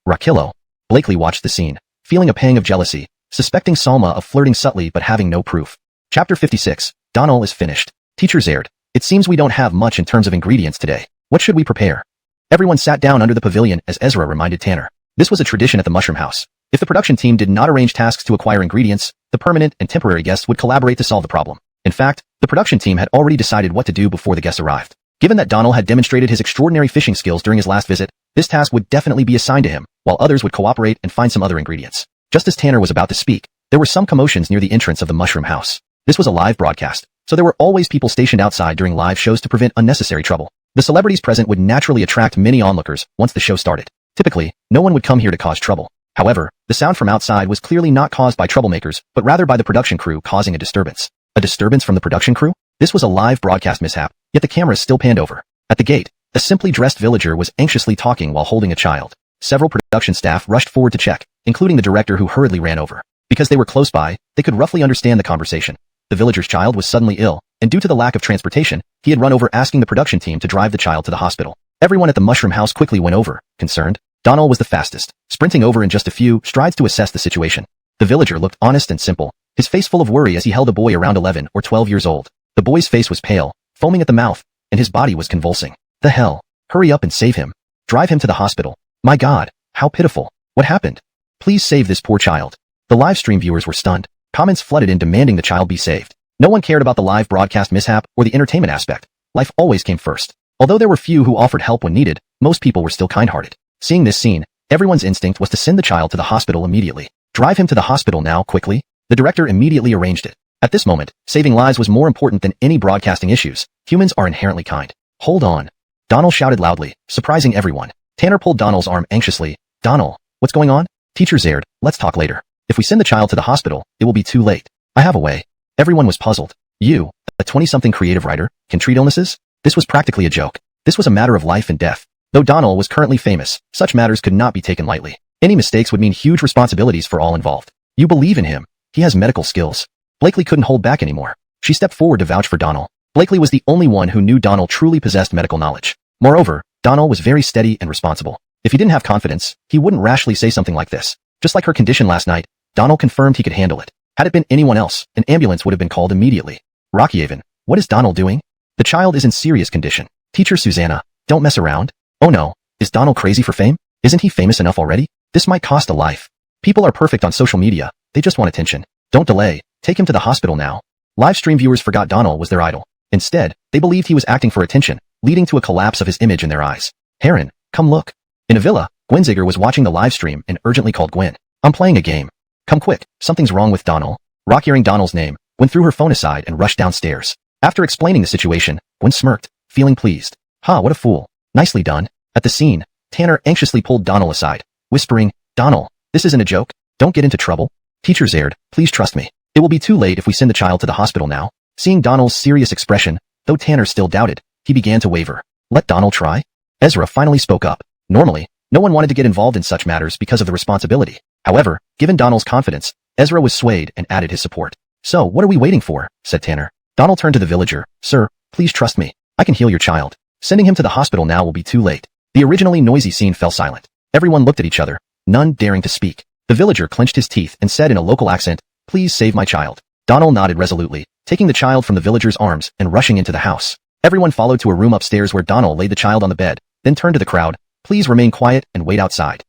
Rakillo. Blakely watched the scene, feeling a pang of jealousy, suspecting Salma of flirting subtly but having no proof. Chapter 56. Donald is finished. Teacher Zared. It seems we don't have much in terms of ingredients today. What should we prepare? Everyone sat down under the pavilion as Ezra reminded Tanner. This was a tradition at the Mushroom House. If the production team did not arrange tasks to acquire ingredients, the permanent and temporary guests would collaborate to solve the problem. In fact, the production team had already decided what to do before the guests arrived. Given that Donald had demonstrated his extraordinary fishing skills during his last visit, this task would definitely be assigned to him, while others would cooperate and find some other ingredients. Just as Tanner was about to speak, there were some commotions near the entrance of the Mushroom House. This was a live broadcast, so there were always people stationed outside during live shows to prevent unnecessary trouble. The celebrities present would naturally attract many onlookers once the show started. Typically, no one would come here to cause trouble. However, the sound from outside was clearly not caused by troublemakers, but rather by the production crew causing a disturbance. A disturbance from the production crew? This was a live broadcast mishap, yet the cameras still panned over. At the gate, a simply dressed villager was anxiously talking while holding a child. Several production staff rushed forward to check, including the director who hurriedly ran over. Because they were close by, they could roughly understand the conversation. The villager's child was suddenly ill, and due to the lack of transportation, he had run over asking the production team to drive the child to the hospital. Everyone at the Mushroom House quickly went over, concerned. Donald was the fastest, sprinting over in just a few strides to assess the situation. The villager looked honest and simple, his face full of worry as he held a boy around 11 or 12 years old. The boy's face was pale, foaming at the mouth, and his body was convulsing. The hell? Hurry up and save him. Drive him to the hospital. My God, how pitiful. What happened? Please save this poor child. The live stream viewers were stunned. Comments flooded in demanding the child be saved. No one cared about the live broadcast mishap or the entertainment aspect. Life always came first. Although there were few who offered help when needed, most people were still kind-hearted. Seeing this scene, everyone's instinct was to send the child to the hospital immediately. Drive him to the hospital now, quickly. The director immediately arranged it. At this moment, saving lives was more important than any broadcasting issues. Humans are inherently kind. Hold on. Donald shouted loudly, surprising everyone. Tanner pulled Donald's arm anxiously. Donald, what's going on? Teacher Zared, let's talk later. If we send the child to the hospital, it will be too late. I have a way. Everyone was puzzled. You, a 20-something creative writer, can treat illnesses? This was practically a joke. This was a matter of life and death. Though Donald was currently famous, such matters could not be taken lightly. Any mistakes would mean huge responsibilities for all involved. You believe in him. He has medical skills. Blakely couldn't hold back anymore. She stepped forward to vouch for Donald. Blakely was the only one who knew Donald truly possessed medical knowledge. Moreover, Donald was very steady and responsible. If he didn't have confidence, he wouldn't rashly say something like this. Just like her condition last night, Donald confirmed he could handle it. Had it been anyone else, an ambulance would have been called immediately. Rockhaven, what is Donald doing? The child is in serious condition. Teacher Susanna, don't mess around. Oh no, is Donald crazy for fame? Isn't he famous enough already? This might cost a life. People are perfect on social media. They just want attention. Don't delay. Take him to the hospital now. Live stream viewers forgot Donald was their idol. Instead, they believed he was acting for attention, leading to a collapse of his image in their eyes. Heron, come look. In a villa, Gwen Zigger was watching the live stream and urgently called Gwen. I'm playing a game. Come quick, something's wrong with Donald. Rock, hearing Donald's name, Gwen threw her phone aside and rushed downstairs. After explaining the situation, Gwen smirked, feeling pleased. Ha, what a fool. Nicely done. At the scene, Tanner anxiously pulled Donald aside, whispering, Donald, this isn't a joke. Don't get into trouble. Teacher Zared, please trust me. It will be too late if we send the child to the hospital now. Seeing Donald's serious expression, though Tanner still doubted, he began to waver. Let Donald try? Ezra finally spoke up. Normally, no one wanted to get involved in such matters because of the responsibility. However, given Donald's confidence, Ezra was swayed and added his support. So, what are we waiting for? Said Tanner. Donald turned to the villager. Sir, please trust me. I can heal your child. Sending him to the hospital now will be too late. The originally noisy scene fell silent. Everyone looked at each other, none daring to speak. The villager clenched his teeth and said in a local accent, Please save my child. Donald nodded resolutely, taking the child from the villager's arms and rushing into the house. Everyone followed to a room upstairs where Donald laid the child on the bed, then turned to the crowd. Please remain quiet and wait outside.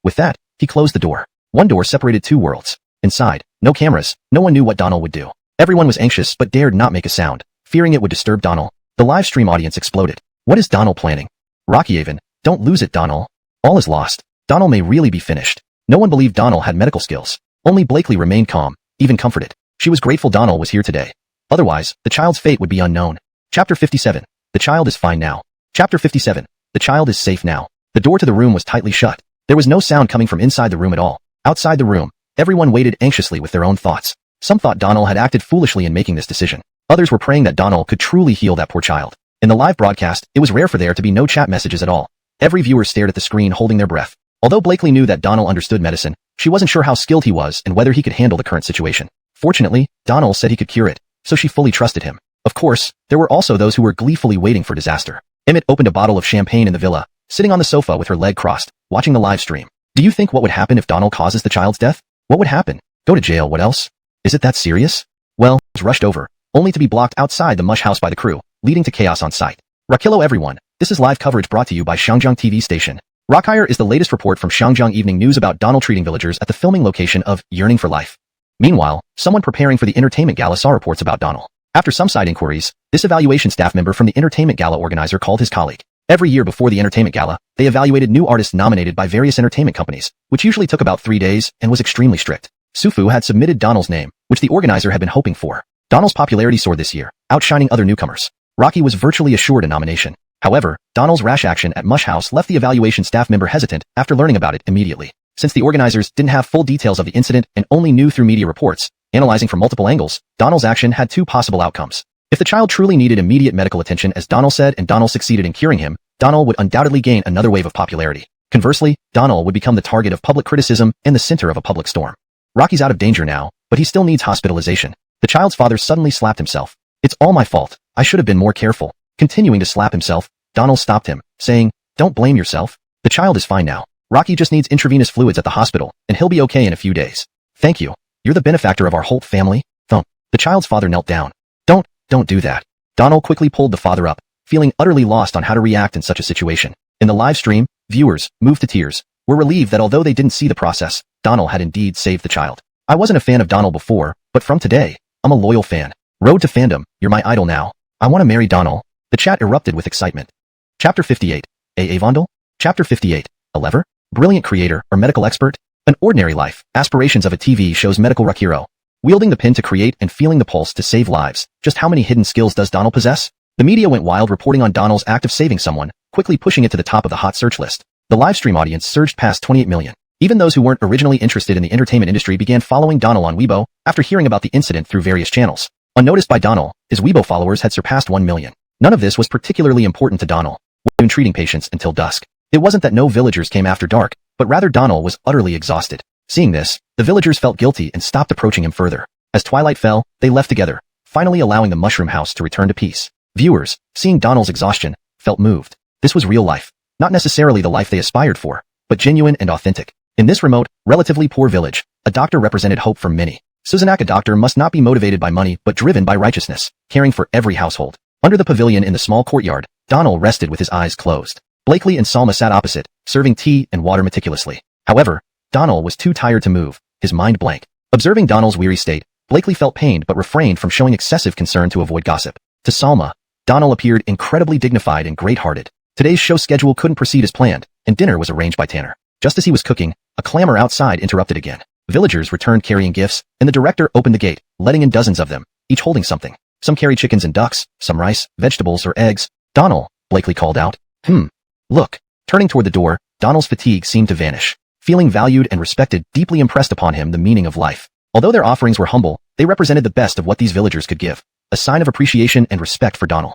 With that, he closed the door. One door separated two worlds. Inside, no cameras, no one knew what Donald would do. Everyone was anxious but dared not make a sound, fearing it would disturb Donald. The live stream audience exploded. What is Donald planning? Rockhaven, don't lose it, Donald. All is lost. Donald may really be finished. No one believed Donald had medical skills. Only Blakely remained calm, even comforted. She was grateful Donald was here today. Otherwise, the child's fate would be unknown. Chapter 57. The child is fine now. Chapter 57. The child is safe now. The door to the room was tightly shut. There was no sound coming from inside the room at all. Outside the room, everyone waited anxiously with their own thoughts. Some thought Donald had acted foolishly in making this decision. Others were praying that Donald could truly heal that poor child. In the live broadcast, it was rare for there to be no chat messages at all. Every viewer stared at the screen holding their breath. Although Blakely knew that Donald understood medicine, she wasn't sure how skilled he was and whether he could handle the current situation. Fortunately, Donald said he could cure it, so she fully trusted him. Of course, there were also those who were gleefully waiting for disaster. Emmett opened a bottle of champagne in the villa, sitting on the sofa with her leg crossed, watching the live stream. Do you think what would happen if Donald causes the child's death? What would happen? Go to jail, what else? Is it that serious? Well, it was rushed over, only to be blocked outside the mush house by the crew, leading to chaos on site. Rakillo everyone, this is live coverage brought to you by Shangjiang TV station. Rockhire is the latest report from Shangjiang Evening News about Donald treating villagers at the filming location of Yearning for Life. Meanwhile, someone preparing for the entertainment gala saw reports about Donald. After some side inquiries, this evaluation staff member from the entertainment gala organizer called his colleague. Every year before the entertainment gala, they evaluated new artists nominated by various entertainment companies, which usually took about 3 days and was extremely strict. Sufu had submitted Donald's name, which the organizer had been hoping for. Donald's popularity soared this year, outshining other newcomers. Rocky was virtually assured a nomination. However, Donald's rash action at Mush House left the evaluation staff member hesitant after learning about it immediately. Since the organizers didn't have full details of the incident and only knew through media reports, analyzing from multiple angles, Donald's action had two possible outcomes. If the child truly needed immediate medical attention as Donald said and Donald succeeded in curing him, Donald would undoubtedly gain another wave of popularity. Conversely, Donald would become the target of public criticism and the center of a public storm. Rocky's out of danger now, but he still needs hospitalization. The child's father suddenly slapped himself. It's all my fault. I should have been more careful. Continuing to slap himself, Donald stopped him, saying, Don't blame yourself. The child is fine now. Rocky just needs intravenous fluids at the hospital, and he'll be okay in a few days. Thank you. You're the benefactor of our whole family. Thump. The child's father knelt down. Don't do that. Donald quickly pulled the father up, feeling utterly lost on how to react in such a situation. In the live stream, viewers, moved to tears, were relieved that although they didn't see the process, Donald had indeed saved the child. I wasn't a fan of Donald before, but from today, I'm a loyal fan. Road to fandom, you're my idol now. I want to marry Donald. The chat erupted with excitement. Chapter 58. A Vondel? Chapter 58. A lever? Brilliant creator or medical expert? An ordinary life. Aspirations of a TV show's medical rock hero. Wielding the pen to create and feeling the pulse to save lives. Just how many hidden skills does Donald possess? The media went wild reporting on Donald's act of saving someone, quickly pushing it to the top of the hot search list. The livestream audience surged past 28 million. Even those who weren't originally interested in the entertainment industry began following Donald on Weibo after hearing about the incident through various channels. Unnoticed by Donald, his Weibo followers had surpassed 1 million. None of this was particularly important to Donald, when treating patients until dusk. It wasn't that no villagers came after dark, but rather Donald was utterly exhausted. Seeing this, the villagers felt guilty and stopped approaching him further. As twilight fell, they left together, finally allowing the mushroom house to return to peace. Viewers, seeing Donald's exhaustion, felt moved. This was real life. Not necessarily the life they aspired for, but genuine and authentic. In this remote, relatively poor village, a doctor represented hope for many. Suzanak, a doctor, must not be motivated by money but driven by righteousness, caring for every household. Under the pavilion in the small courtyard, Donald rested with his eyes closed. Blakely and Salma sat opposite, serving tea and water meticulously. However, Donald was too tired to move, his mind blank. Observing Donald's weary state, Blakely felt pained but refrained from showing excessive concern to avoid gossip. To Salma, Donald appeared incredibly dignified and great-hearted. Today's show schedule couldn't proceed as planned, and dinner was arranged by Tanner. Just as he was cooking, a clamor outside interrupted again. Villagers returned carrying gifts, and the director opened the gate, letting in dozens of them, each holding something. Some carried chickens and ducks, some rice, vegetables, or eggs. Donald, Blakely called out. Look. Turning toward the door, Donald's fatigue seemed to vanish. Feeling valued and respected deeply impressed upon him the meaning of life. Although their offerings were humble, they represented the best of what these villagers could give. A sign of appreciation and respect for Donald.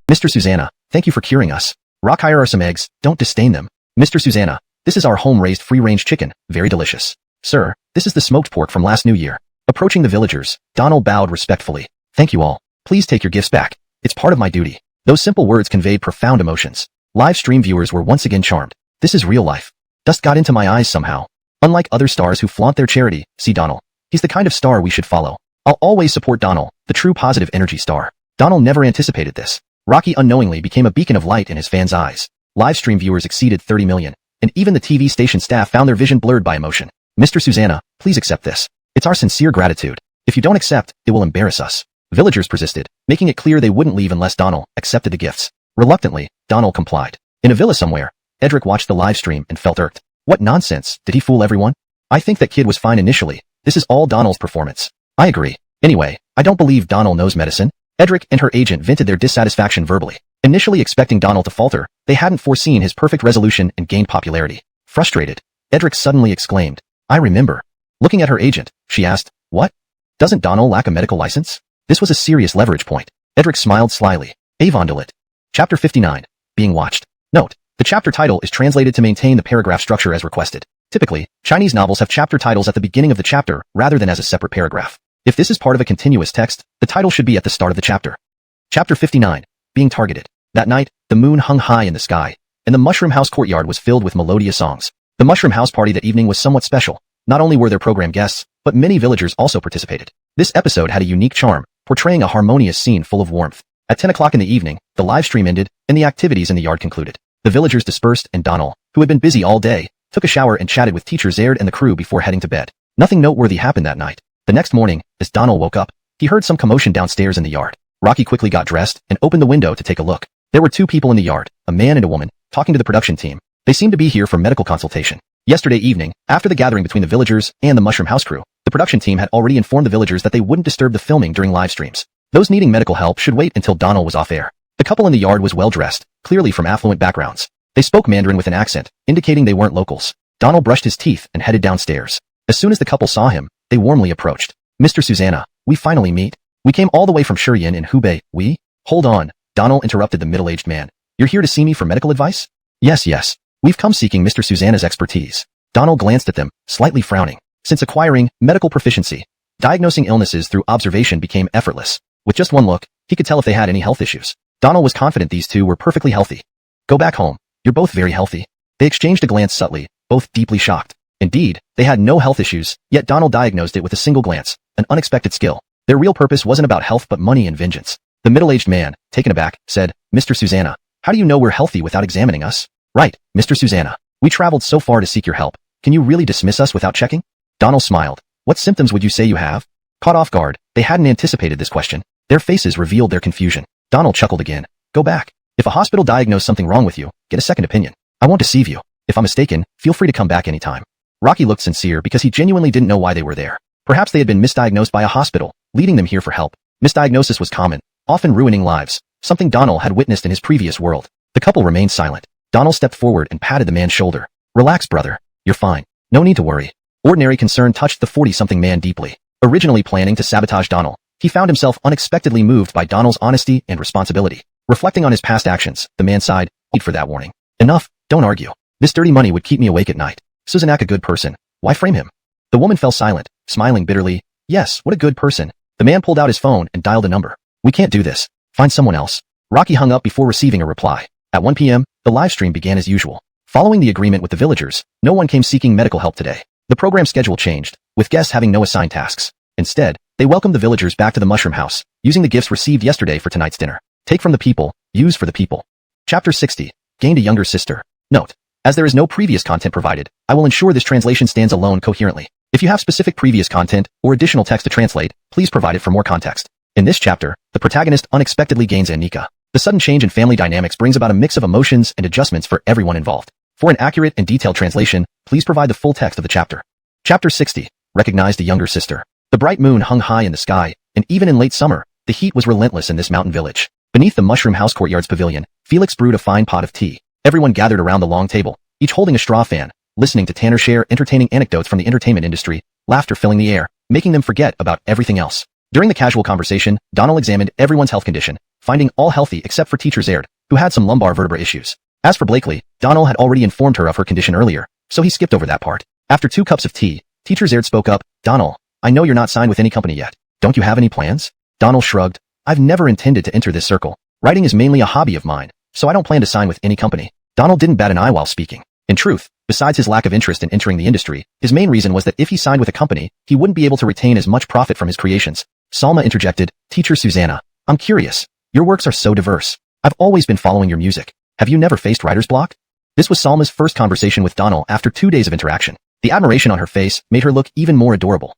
Mr. Susanna, thank you for curing us. Rock, here are some eggs, don't disdain them. Mr. Susanna, this is our home-raised free-range chicken, very delicious. Sir, this is the smoked pork from last New Year. Approaching the villagers, Donald bowed respectfully. Thank you all. Please take your gifts back. It's part of my duty. Those simple words conveyed profound emotions. Live stream viewers were once again charmed. This is real life. Dust got into my eyes somehow. Unlike other stars who flaunt their charity, see Donald. He's the kind of star we should follow. I'll always support Donald, the true positive energy star. Donald never anticipated this. Rocky unknowingly became a beacon of light in his fans' eyes. Live stream viewers exceeded 30 million, and even the TV station staff found their vision blurred by emotion. Mr. Susanna, please accept this. It's our sincere gratitude. If you don't accept, it will embarrass us. Villagers persisted, making it clear they wouldn't leave unless Donald accepted the gifts. Reluctantly, Donald complied. In a villa somewhere, Edric watched the live stream and felt irked. What nonsense, did he fool everyone? I think that kid was fine initially. This is all Donald's performance. I agree. Anyway, I don't believe Donald knows medicine. Edric and her agent vented their dissatisfaction verbally. Initially expecting Donald to falter, they hadn't foreseen his perfect resolution and gained popularity. Frustrated, Edric suddenly exclaimed, I remember. Looking at her agent, she asked, what? Doesn't Donald lack a medical license? This was a serious leverage point. Edric smiled slyly. Avondelit. Chapter 59. Being watched. Note, the chapter title is translated to maintain the paragraph structure as requested. Typically, Chinese novels have chapter titles at the beginning of the chapter rather than as a separate paragraph. If this is part of a continuous text, the title should be at the start of the chapter. Chapter 59. Being targeted. That night, the moon hung high in the sky, and the Mushroom House courtyard was filled with melodious songs. The Mushroom House party that evening was somewhat special. Not only were there program guests, but many villagers also participated. This episode had a unique charm, portraying a harmonious scene full of warmth. At 10 o'clock in the evening, the live stream ended, and the activities in the yard concluded. The villagers dispersed, and Donald, who had been busy all day, took a shower and chatted with teacher Zared and the crew before heading to bed. Nothing noteworthy happened that night. The next morning, as Donald woke up, he heard some commotion downstairs in the yard. Rocky quickly got dressed and opened the window to take a look. There were two people in the yard, a man and a woman, talking to the production team. They seemed to be here for medical consultation. Yesterday evening, after the gathering between the villagers and the Mushroom House crew, the production team had already informed the villagers that they wouldn't disturb the filming during live streams. Those needing medical help should wait until Donald was off air. The couple in the yard was well dressed, clearly from affluent backgrounds. They spoke Mandarin with an accent, indicating they weren't locals. Donald brushed his teeth and headed downstairs. As soon as the couple saw him, they warmly approached. Mr. Susanna, we finally meet. We came all the way from Shurian in Hubei. We? Hold on, Donald interrupted the middle-aged man. You're here to see me for medical advice? Yes. We've come seeking Mr. Susanna's expertise. Donald glanced at them, slightly frowning. Since acquiring medical proficiency, diagnosing illnesses through observation became effortless. With just one look, he could tell if they had any health issues. Donald was confident these two were perfectly healthy. Go back home. You're both very healthy. They exchanged a glance subtly, both deeply shocked. Indeed, they had no health issues, yet Donald diagnosed it with a single glance, an unexpected skill. Their real purpose wasn't about health but money and vengeance. The middle-aged man, taken aback, said, Mr. Susanna, how do you know we're healthy without examining us? Right, Mr. Susanna. We traveled so far to seek your help. Can you really dismiss us without checking? Donald smiled. What symptoms would you say you have? Caught off guard, they hadn't anticipated this question. Their faces revealed their confusion. Donald chuckled again. Go back. If a hospital diagnosed something wrong with you, get a second opinion. I won't deceive you. If I'm mistaken, feel free to come back anytime. Rocky looked sincere because he genuinely didn't know why they were there. Perhaps they had been misdiagnosed by a hospital, leading them here for help. Misdiagnosis was common, often ruining lives, something Donald had witnessed in his previous world. The couple remained silent. Donald stepped forward and patted the man's shoulder. Relax, brother. You're fine. No need to worry. Ordinary concern touched the 40-something man deeply. Originally planning to sabotage Donald, he found himself unexpectedly moved by Donald's honesty and responsibility. Reflecting on his past actions, the man sighed, "Need for that warning. Enough, don't argue. This dirty money would keep me awake at night. Suzanak a good person. Why frame him?" The woman fell silent, smiling bitterly. "Yes, what a good person." The man pulled out his phone and dialed a number. "We can't do this. Find someone else." Rocky hung up before receiving a reply. At 1 p.m., the live stream began as usual. Following the agreement with the villagers, no one came seeking medical help today. The program schedule changed, with guests having no assigned tasks. Instead, they welcomed the villagers back to the mushroom house, using the gifts received yesterday for tonight's dinner. Take from the people, use for the people. Chapter 60. Gained a younger sister. Note: as there is no previous content provided, I will ensure this translation stands alone coherently. If you have specific previous content or additional text to translate, please provide it for more context. In this chapter, the protagonist unexpectedly gains Anika. The sudden change in family dynamics brings about a mix of emotions and adjustments for everyone involved. For an accurate and detailed translation, please provide the full text of the chapter. Chapter 60. Recognized a younger sister. The bright moon hung high in the sky, and even in late summer, the heat was relentless in this mountain village. Beneath the mushroom house courtyard's pavilion, Felix brewed a fine pot of tea. Everyone gathered around the long table, each holding a straw fan, listening to Tanner share entertaining anecdotes from the entertainment industry, laughter filling the air, making them forget about everything else. During the casual conversation, Donald examined everyone's health condition, finding all healthy except for teacher Zaird, who had some lumbar vertebra issues. As for Blakely, Donald had already informed her of her condition earlier, so he skipped over that part. After 2 cups of tea, teacher Zaird spoke up. "Donald, I know you're not signed with any company yet. Don't you have any plans?" Donald shrugged. "I've never intended to enter this circle. Writing is mainly a hobby of mine, so I don't plan to sign with any company." Donald didn't bat an eye while speaking. In truth, besides his lack of interest in entering the industry, his main reason was that if he signed with a company, he wouldn't be able to retain as much profit from his creations. Salma interjected, "Teacher Susanna, I'm curious. Your works are so diverse. I've always been following your music. Have you never faced writer's block?" This was Salma's first conversation with Donald after 2 days of interaction. The admiration on her face made her look even more adorable.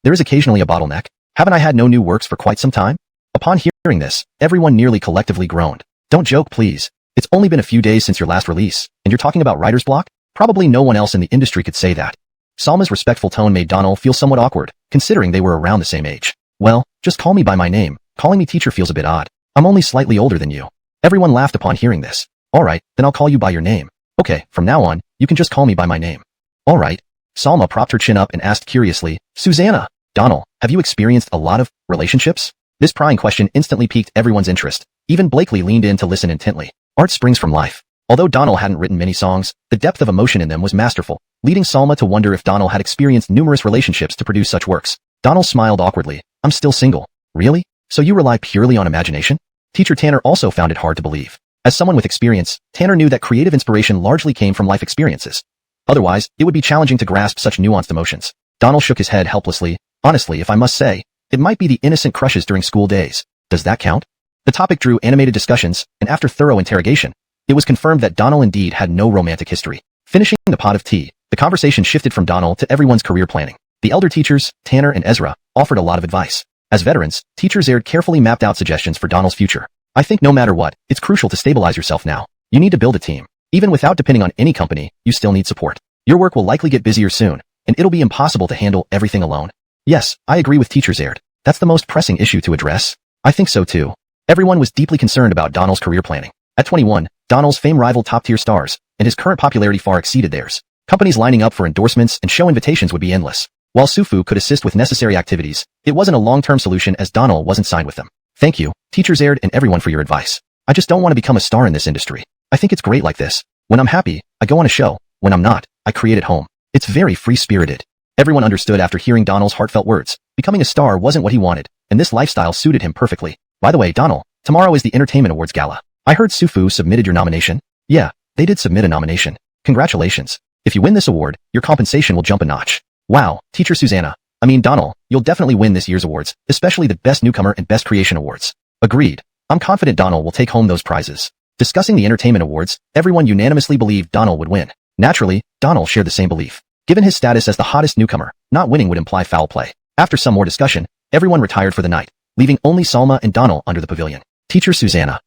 There is occasionally a bottleneck. Haven't I had no new works for quite some time?" Upon hearing this, everyone nearly collectively groaned. "Don't joke, please. It's only been a few days since your last release, and you're talking about writer's block? Probably no one else in the industry could say that." Salma's respectful tone made Donald feel somewhat awkward, considering they were around the same age. "Well, just call me by my name. Calling me teacher feels a bit odd. I'm only slightly older than you." Everyone laughed upon hearing this. "All right, then I'll call you by your name. Okay, from now on, you can just call me by my name." "All right." Salma propped her chin up and asked curiously, "Susanna, Donald, have you experienced a lot of relationships?" This prying question instantly piqued everyone's interest. Even Blakely leaned in to listen intently. Art springs from life. Although Donald hadn't written many songs, the depth of emotion in them was masterful, leading Salma to wonder if Donald had experienced numerous relationships to produce such works. Donald smiled awkwardly. "I'm still single." "Really? So you rely purely on imagination?" Teacher Tanner also found it hard to believe. As someone with experience, Tanner knew that creative inspiration largely came from life experiences. Otherwise, it would be challenging to grasp such nuanced emotions. Donald shook his head helplessly. "Honestly, if I must say, it might be the innocent crushes during school days. Does that count?" The topic drew animated discussions, and after thorough interrogation, it was confirmed that Donald indeed had no romantic history. Finishing the pot of tea, the conversation shifted from Donald to everyone's career planning. The elder teachers, Tanner and Ezra, offered a lot of advice. As veterans, teacher Zaird carefully mapped out suggestions for Donald's future. "I think no matter what, it's crucial to stabilize yourself now. You need to build a team. Even without depending on any company, you still need support. Your work will likely get busier soon, and it'll be impossible to handle everything alone." "Yes, I agree with teacher Zaird. That's the most pressing issue to address." "I think so too." Everyone was deeply concerned about Donald's career planning. At 21, Donald's fame rivaled top-tier stars, and his current popularity far exceeded theirs. Companies lining up for endorsements and show invitations would be endless. While Sufu could assist with necessary activities, it wasn't a long-term solution as Donald wasn't signed with them. "Thank you, teacher Zaird and everyone for your advice. I just don't want to become a star in this industry. I think it's great like this. When I'm happy, I go on a show. When I'm not, I create at home. It's very free-spirited." Everyone understood after hearing Donald's heartfelt words. Becoming a star wasn't what he wanted, and this lifestyle suited him perfectly. "By the way, Donald, tomorrow is the Entertainment Awards Gala. I heard Sufu submitted your nomination." "Yeah, they did submit a nomination. Congratulations. If you win this award, your compensation will jump a notch." "Wow, teacher Susanna. Donald, you'll definitely win this year's awards, especially the Best Newcomer and Best Creation Awards." "Agreed. I'm confident Donald will take home those prizes." Discussing the entertainment awards, everyone unanimously believed Donald would win. Naturally, Donald shared the same belief. Given his status as the hottest newcomer, not winning would imply foul play. After some more discussion, everyone retired for the night, leaving only Salma and Donald under the pavilion. "Teacher Susanna."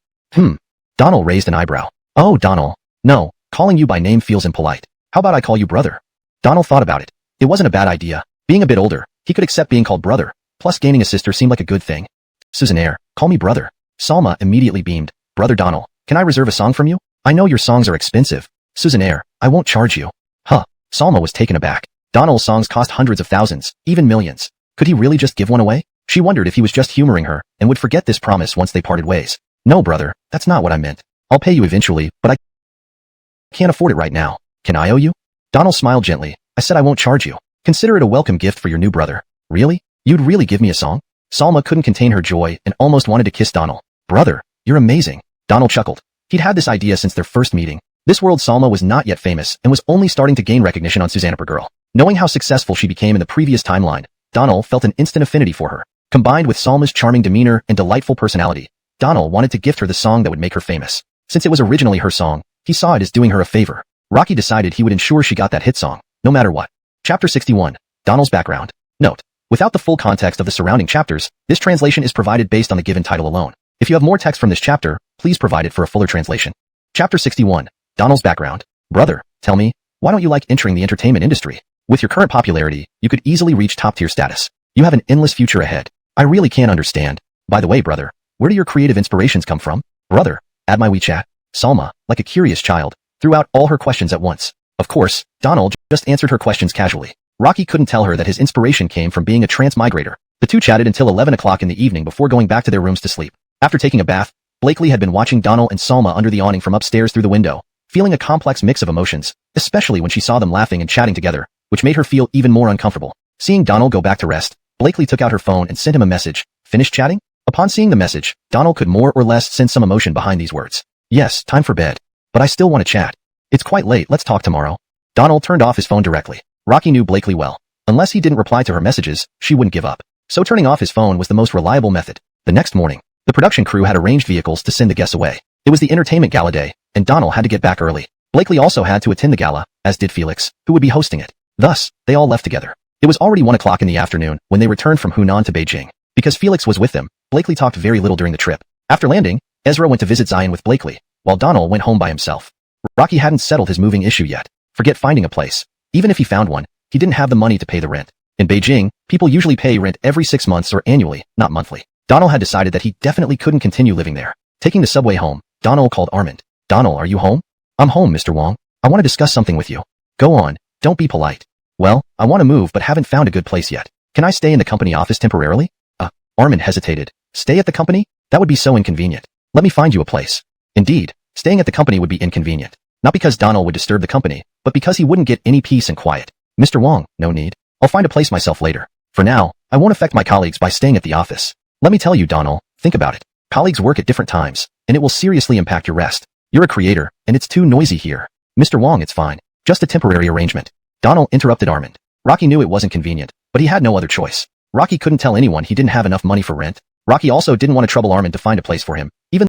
Donald raised an eyebrow. "Oh, Donald. No, calling you by name feels impolite. How about I call you brother?" Donald thought about it. It wasn't a bad idea. Being a bit older, he could accept being called brother, plus gaining a sister seemed like a good thing. "Susannaire, call me brother." Salma immediately beamed. "Brother Donald, can I reserve a song from you? I know your songs are expensive." "Susannaire, I won't charge you." "Huh." Salma was taken aback. Donald's songs cost hundreds of thousands, even millions. Could he really just give one away? She wondered if he was just humoring her and would forget this promise once they parted ways. No, brother, that's not what I meant. I'll pay you eventually, but I can't afford it right now. Can I owe you? Donald smiled gently. I said I won't charge you. Consider it a welcome gift for your new brother. Really? You'd really give me a song? Salma couldn't contain her joy and almost wanted to kiss Donald. Brother, you're amazing. Donald chuckled. He'd had this idea since their first meeting. This world Salma was not yet famous and was only starting to gain recognition on Susannaper. Knowing how successful she became in the previous timeline, Donald felt an instant affinity for her. Combined with Salma's charming demeanor and delightful personality, Donald wanted to gift her the song that would make her famous. Since it was originally her song, he saw it as doing her a favor. Rocky decided he would ensure she got that hit song, no matter what. Chapter 61. Donald's background. Note: without the full context of the surrounding chapters, this translation is provided based on the given title alone. If you have more text from this chapter, please provide it for a fuller translation. Chapter 61. Donald's background. Brother, tell me, why don't you like entering the entertainment industry? With your current popularity, you could easily reach top-tier status. You have an endless future ahead. I really can't understand. By the way, brother, where do your creative inspirations come from? Brother, add my WeChat. Salma, like a curious child, threw out all her questions at once. Of course, Donald just answered her questions casually. Rocky couldn't tell her that his inspiration came from being a transmigrator. The two chatted until 11 o'clock in the evening before going back to their rooms to sleep. After taking a bath, Blakely had been watching Donald and Salma under the awning from upstairs through the window, feeling a complex mix of emotions, especially when she saw them laughing and chatting together, which made her feel even more uncomfortable. Seeing Donald go back to rest, Blakely took out her phone and sent him a message. Finished chatting? Upon seeing the message, Donald could more or less sense some emotion behind these words. Yes, time for bed. But I still want to chat. It's quite late, let's talk tomorrow. Donald turned off his phone directly. Rocky knew Blakely well. Unless he didn't reply to her messages, she wouldn't give up. So turning off his phone was the most reliable method. The next morning, the production crew had arranged vehicles to send the guests away. It was the entertainment gala day, and Donald had to get back early. Blakely also had to attend the gala, as did Felix, who would be hosting it. Thus, they all left together. It was already 1 o'clock in the afternoon when they returned from Hunan to Beijing. Because Felix was with them, Blakely talked very little during the trip. After landing, Ezra went to visit Zion with Blakely, while Donald went home by himself. Rocky hadn't settled his moving issue yet. Forget finding a place. Even if he found one, he didn't have the money to pay the rent. In Beijing, people usually pay rent every 6 months or annually, not monthly. Donald had decided that he definitely couldn't continue living there. Taking the subway home, Donald called Armand. Donald, are you home? I'm home, Mr. Wong. I want to discuss something with you. Go on, don't be polite. Well, I want to move but haven't found a good place yet. Can I stay in the company office temporarily? Armand hesitated. Stay at the company? That would be so inconvenient. Let me find you a place. Indeed, staying at the company would be inconvenient. Not because Donald would disturb the company, but because he wouldn't get any peace and quiet. Mr. Wong, no need. I'll find a place myself later. For now, I won't affect my colleagues by staying at the office. Let me tell you, Donald, think about it. Colleagues work at different times, and it will seriously impact your rest. You're a creator, and it's too noisy here. Mr. Wong, it's fine. Just a temporary arrangement. Donald interrupted Armand. Rocky knew it wasn't convenient, but he had no other choice. Rocky couldn't tell anyone he didn't have enough money for rent. Rocky also didn't want to trouble Armand to find a place for him, even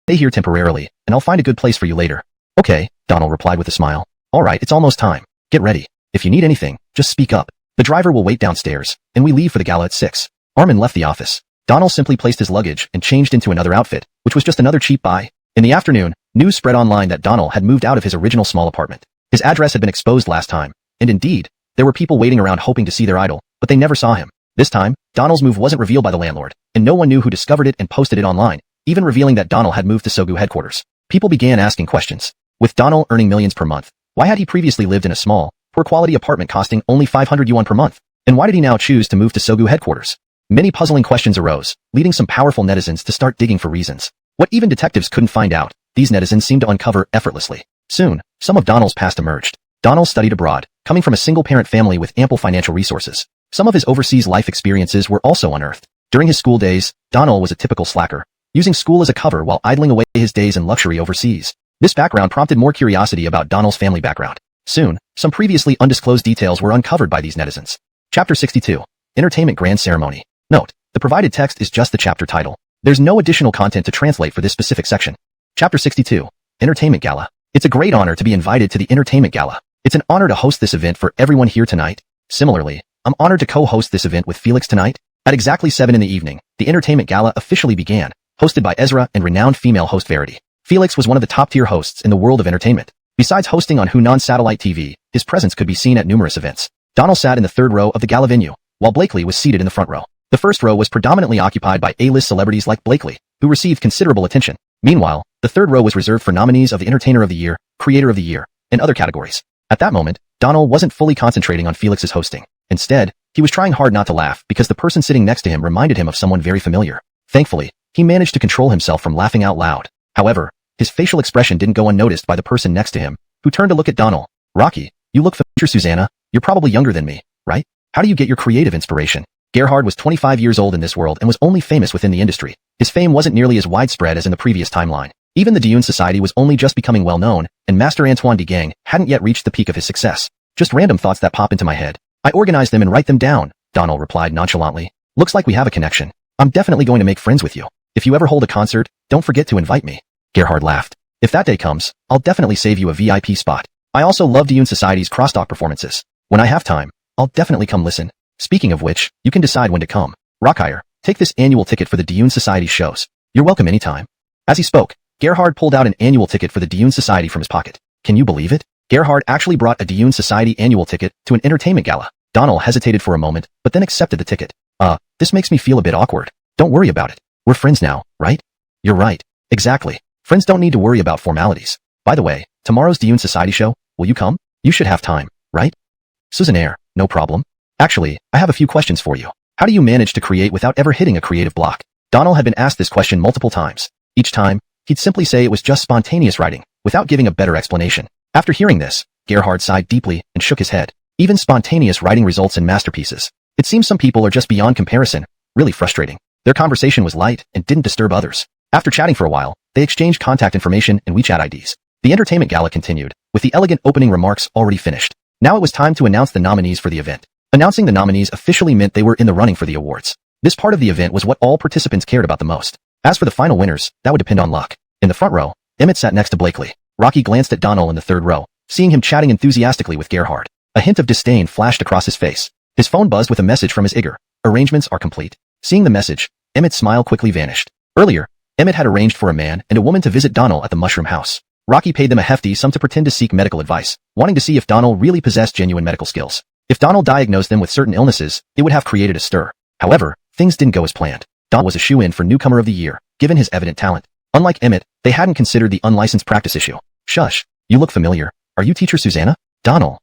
stay here temporarily, and I'll find a good place for you later. Okay, Donald replied with a smile. All right, it's almost time. Get ready. If you need anything, just speak up. The driver will wait downstairs, and we leave for the gala at 6. Armand left the office. Donald simply placed his luggage and changed into another outfit, which was just another cheap buy. In the afternoon, news spread online that Donald had moved out of his original small apartment. His address had been exposed last time, and indeed, there were people waiting around hoping to see their idol, but they never saw him. This time, Donald's move wasn't revealed by the landlord, and no one knew who discovered it and posted it online, even revealing that Donald had moved to Sogu headquarters. People began asking questions. With Donald earning millions per month, why had he previously lived in a small, poor-quality apartment costing only 500 yuan per month? And why did he now choose to move to Sogu headquarters? Many puzzling questions arose, leading some powerful netizens to start digging for reasons. What even detectives couldn't find out, these netizens seemed to uncover effortlessly. Soon, some of Donald's past emerged. Donald studied abroad, coming from a single-parent family with ample financial resources. Some of his overseas life experiences were also unearthed. During his school days, Donald was a typical slacker, using school as a cover while idling away his days in luxury overseas. This background prompted more curiosity about Donald's family background. Soon, some previously undisclosed details were uncovered by these netizens. Chapter 62. Entertainment Grand Ceremony. Note: the provided text is just the chapter title. There's no additional content to translate for this specific section. Chapter 62. Entertainment Gala. It's a great honor to be invited to the Entertainment Gala. It's an honor to host this event for everyone here tonight. Similarly, I'm honored to co-host this event with Felix tonight. At exactly 7 in the evening, the Entertainment Gala officially began, hosted by Ezra and renowned female host Verity. Felix was one of the top-tier hosts in the world of entertainment. Besides hosting on Hunan Satellite TV, his presence could be seen at numerous events. Donald sat in the third row of the gala venue, while Blakely was seated in the front row. The first row was predominantly occupied by A-list celebrities like Blakely, who received considerable attention. Meanwhile, The third row was reserved for nominees of the Entertainer of the Year, Creator of the Year, and other categories. At that moment, Donald wasn't fully concentrating on Felix's hosting. Instead, he was trying hard not to laugh because the person sitting next to him reminded him of someone very familiar. Thankfully, he managed to control himself from laughing out loud. However, his facial expression didn't go unnoticed by the person next to him, who turned to look at Donald. Rocky, you look familiar. Susanna, you're probably younger than me, right? How do you get your creative inspiration? Gerhard was 25 years old in this world and was only famous within the industry. His fame wasn't nearly as widespread as in the previous timeline. Even the Dune Society was only just becoming well known, and Master Antoine de Gang hadn't yet reached the peak of his success. Just random thoughts that pop into my head. I organize them and write them down, Donald replied nonchalantly. Looks like we have a connection. I'm definitely going to make friends with you. If you ever hold a concert, don't forget to invite me. Gerhard laughed. If that day comes, I'll definitely save you a VIP spot. I also love Dune Society's crosstalk performances. When I have time, I'll definitely come listen. Speaking of which, you can decide when to come. Rockhire, take this annual ticket for the Dune Society shows. You're welcome anytime. As he spoke, Gerhard pulled out an annual ticket for the Dune Society from his pocket. Can you believe it? Gerhard actually brought a Dune Society annual ticket to an entertainment gala. Donald hesitated for a moment, but then accepted the ticket. This makes me feel a bit awkward. Don't worry about it. We're friends now, right? You're right. Exactly. Friends don't need to worry about formalities. By the way, tomorrow's Dune Society show, will you come? You should have time, right? Susannaire, no problem. Actually, I have a few questions for you. How do you manage to create without ever hitting a creative block? Donald had been asked this question multiple times. Each time, he'd simply say it was just spontaneous writing, without giving a better explanation. After hearing this, Gerhard sighed deeply and shook his head. Even spontaneous writing results in masterpieces. It seems some people are just beyond comparison, really frustrating. Their conversation was light and didn't disturb others. After chatting for a while, they exchanged contact information and WeChat IDs. The entertainment gala continued, with the elegant opening remarks already finished. Now it was time to announce the nominees for the event. Announcing the nominees officially meant they were in the running for the awards. This part of the event was what all participants cared about the most. As for the final winners, that would depend on luck. In the front row, Emmett sat next to Blakely. Rocky glanced at Donald in the third row, seeing him chatting enthusiastically with Gerhard. A hint of disdain flashed across his face. His phone buzzed with a message from his Igor. Arrangements are complete. Seeing the message, Emmett's smile quickly vanished. Earlier, Emmett had arranged for a man and a woman to visit Donald at the Mushroom House. Rocky paid them a hefty sum to pretend to seek medical advice, wanting to see if Donald really possessed genuine medical skills. If Donald diagnosed them with certain illnesses, it would have created a stir. However, things didn't go as planned. Donald was a shoo-in for Newcomer of the Year, given his evident talent. Unlike Emmett, they hadn't considered the unlicensed practice issue. Shush, you look familiar. Are you Teacher Susanna? Donald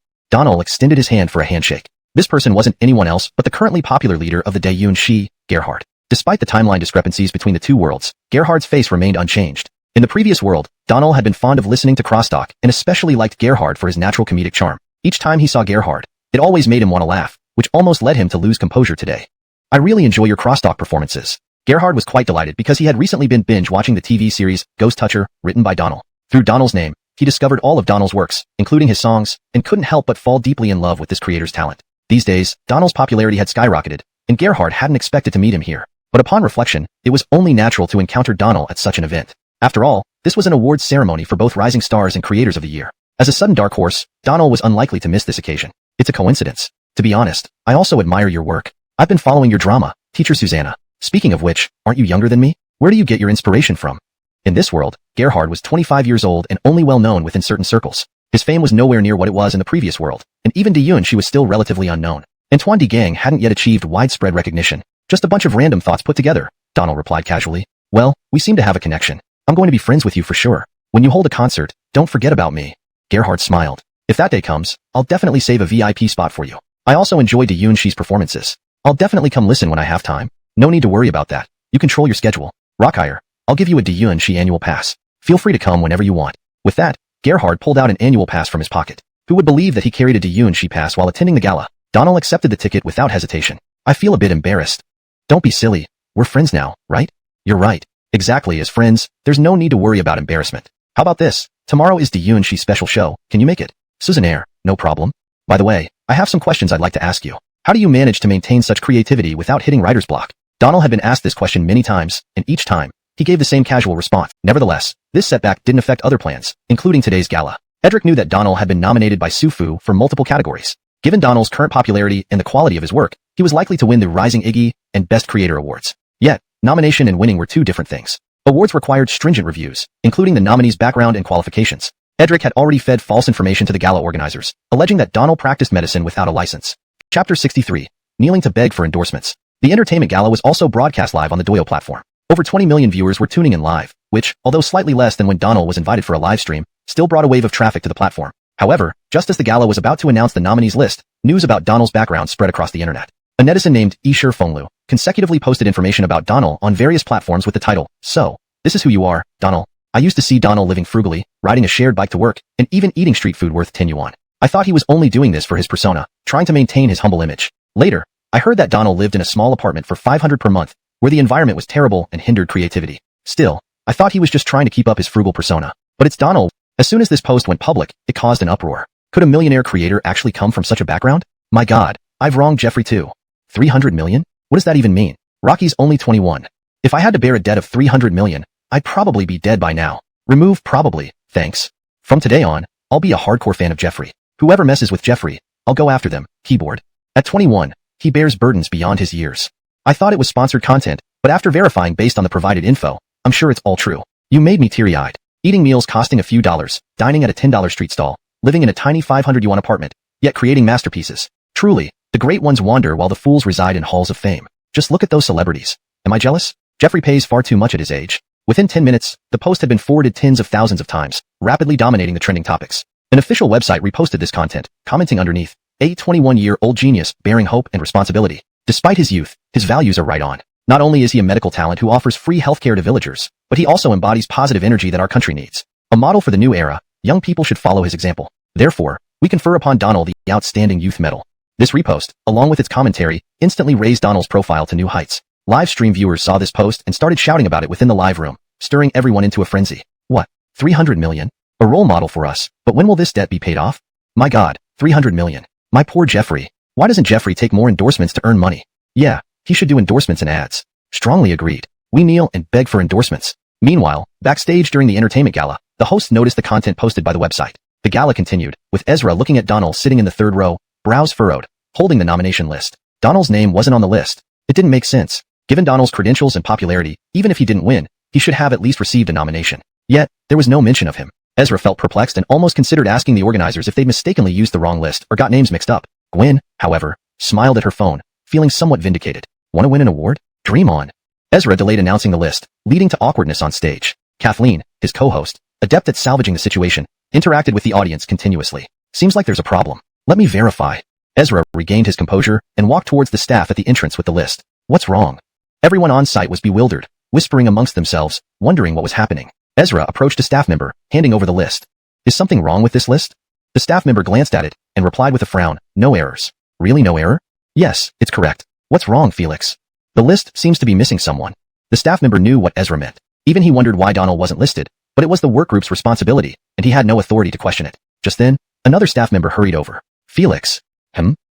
extended his hand for a handshake. This person wasn't anyone else but the currently popular leader of the Daeyun Shi, Gerhard. Despite the timeline discrepancies between the two worlds, Gerhard's face remained unchanged. In the previous world, Donald had been fond of listening to crosstalk and especially liked Gerhard for his natural comedic charm. Each time he saw Gerhard, it always made him want to laugh, which almost led him to lose composure today. I really enjoy your crosstalk performances. Gerhard was quite delighted because he had recently been binge-watching the TV series Ghost Toucher, written by Donald. Through Donald's name, he discovered all of Donald's works, including his songs, and couldn't help but fall deeply in love with this creator's talent. These days, Donald's popularity had skyrocketed, and Gerhard hadn't expected to meet him here. But upon reflection, it was only natural to encounter Donald at such an event. After all, this was an awards ceremony for both rising stars and creators of the year. As a sudden dark horse, Donald was unlikely to miss this occasion. It's a coincidence. To be honest, I also admire your work. I've been following your drama, Teacher Susanna. Speaking of which, aren't you younger than me? Where do you get your inspiration from? In this world, Gerhard was 25 years old and only well known within certain circles. His fame was nowhere near what it was in the previous world, and even Daeyun Shi was still relatively unknown. Antoine de Gang hadn't yet achieved widespread recognition. Just a bunch of random thoughts put together, Donald replied casually. Well, we seem to have a connection. I'm going to be friends with you for sure. When you hold a concert, don't forget about me. Gerhard smiled. If that day comes, I'll definitely save a VIP spot for you. I also enjoy Daeyun Shi's performances. I'll definitely come listen when I have time. No need to worry about that. You control your schedule. Rockhire, I'll give you a Daeyun Shi annual pass. Feel free to come whenever you want. With that, Gerhard pulled out an annual pass from his pocket. Who would believe that he carried a Daeyun Shi pass while attending the gala? Donald accepted the ticket without hesitation. I feel a bit embarrassed. Don't be silly. We're friends now, right? You're right. Exactly, as friends, there's no need to worry about embarrassment. How about this? Tomorrow is Daeyun Shi's special show. Can you make it? Susannaire, no problem. By the way, I have some questions I'd like to ask you. How do you manage to maintain such creativity without hitting writer's block? Donald had been asked this question many times, and each time, he gave the same casual response. Nevertheless, this setback didn't affect other plans, including today's gala. Edric knew that Donald had been nominated by Sufu for multiple categories. Given Donald's current popularity and the quality of his work, he was likely to win the Rising Iggy and Best Creator awards. Yet, nomination and winning were two different things. Awards required stringent reviews, including the nominee's background and qualifications. Edric had already fed false information to the gala organizers, alleging that Donald practiced medicine without a license. Chapter 63. Kneeling to beg for endorsements. The entertainment gala was also broadcast live on the Doyo platform. Over 20 million viewers were tuning in live, which, although slightly less than when Donald was invited for a live stream, still brought a wave of traffic to the platform. However, just as the gala was about to announce the nominees list, news about Donald's background spread across the internet. A netizen named Yishir Fenglu consecutively posted information about Donald on various platforms with the title, "So, this is who you are, Donald. I used to see Donald living frugally, riding a shared bike to work, and even eating street food worth 10 yuan. I thought he was only doing this for his persona, trying to maintain his humble image. Later, I heard that Donald lived in a small apartment for 500 per month, where the environment was terrible and hindered creativity. Still, I thought he was just trying to keep up his frugal persona. But it's Donald." As soon as this post went public, it caused an uproar. Could a millionaire creator actually come from such a background? My god, I've wronged Jeffrey too. 300 million? What does that even mean? Rocky's only 21. If I had to bear a debt of 300 million, I'd probably be dead by now. Remove probably, thanks. From today on, I'll be a hardcore fan of Jeffrey. Whoever messes with Jeffrey, I'll go after them. Keyboard. At 21, he bears burdens beyond his years. I thought it was sponsored content, but after verifying based on the provided info, I'm sure it's all true. You made me teary-eyed. Eating meals costing a few dollars, dining at a $10 street stall, living in a tiny 500 yuan apartment, yet creating masterpieces. Truly, the great ones wander while the fools reside in halls of fame. Just look at those celebrities. Am I jealous? Jeffrey pays far too much at his age. Within 10 minutes, the post had been forwarded tens of thousands of times, rapidly dominating the trending topics. An official website reposted this content, commenting underneath, "A 21-year-old genius bearing hope and responsibility. Despite his youth, his values are right on. Not only is he a medical talent who offers free healthcare to villagers, but he also embodies positive energy that our country needs. A model for the new era, young people should follow his example. Therefore, we confer upon Donald the Outstanding Youth Medal." This repost, along with its commentary, instantly raised Donald's profile to new heights. Live stream viewers saw this post and started shouting about it within the live room, stirring everyone into a frenzy. What? 300 million? A role model for us, but when will this debt be paid off? My god, 300 million. My poor Jeffrey. Why doesn't Jeffrey take more endorsements to earn money? Yeah, he should do endorsements and ads. Strongly agreed. We kneel and beg for endorsements. Meanwhile, backstage during the entertainment gala, the hosts noticed the content posted by the website. The gala continued, with Ezra looking at Donald sitting in the third row, brows furrowed, holding the nomination list. Donald's name wasn't on the list. It didn't make sense. Given Donald's credentials and popularity, even if he didn't win, he should have at least received a nomination. Yet, there was no mention of him. Ezra felt perplexed and almost considered asking the organizers if they'd mistakenly used the wrong list or got names mixed up. Gwen, however, smiled at her phone, feeling somewhat vindicated. Want to win an award? Dream on. Ezra delayed announcing the list, leading to awkwardness on stage. Kathleen, his co-host, adept at salvaging the situation, interacted with the audience continuously. Seems like there's a problem. Let me verify. Ezra regained his composure and walked towards the staff at the entrance with the list. What's wrong? Everyone on site was bewildered, whispering amongst themselves, wondering what was happening. Ezra approached a staff member, handing over the list. Is something wrong with this list? The staff member glanced at it and replied with a frown, no errors. Really no error? Yes, it's correct. What's wrong, Felix? The list seems to be missing someone. The staff member knew what Ezra meant. Even he wondered why Donald wasn't listed, but it was the workgroup's responsibility, and he had no authority to question it. Just then, another staff member hurried over. Felix.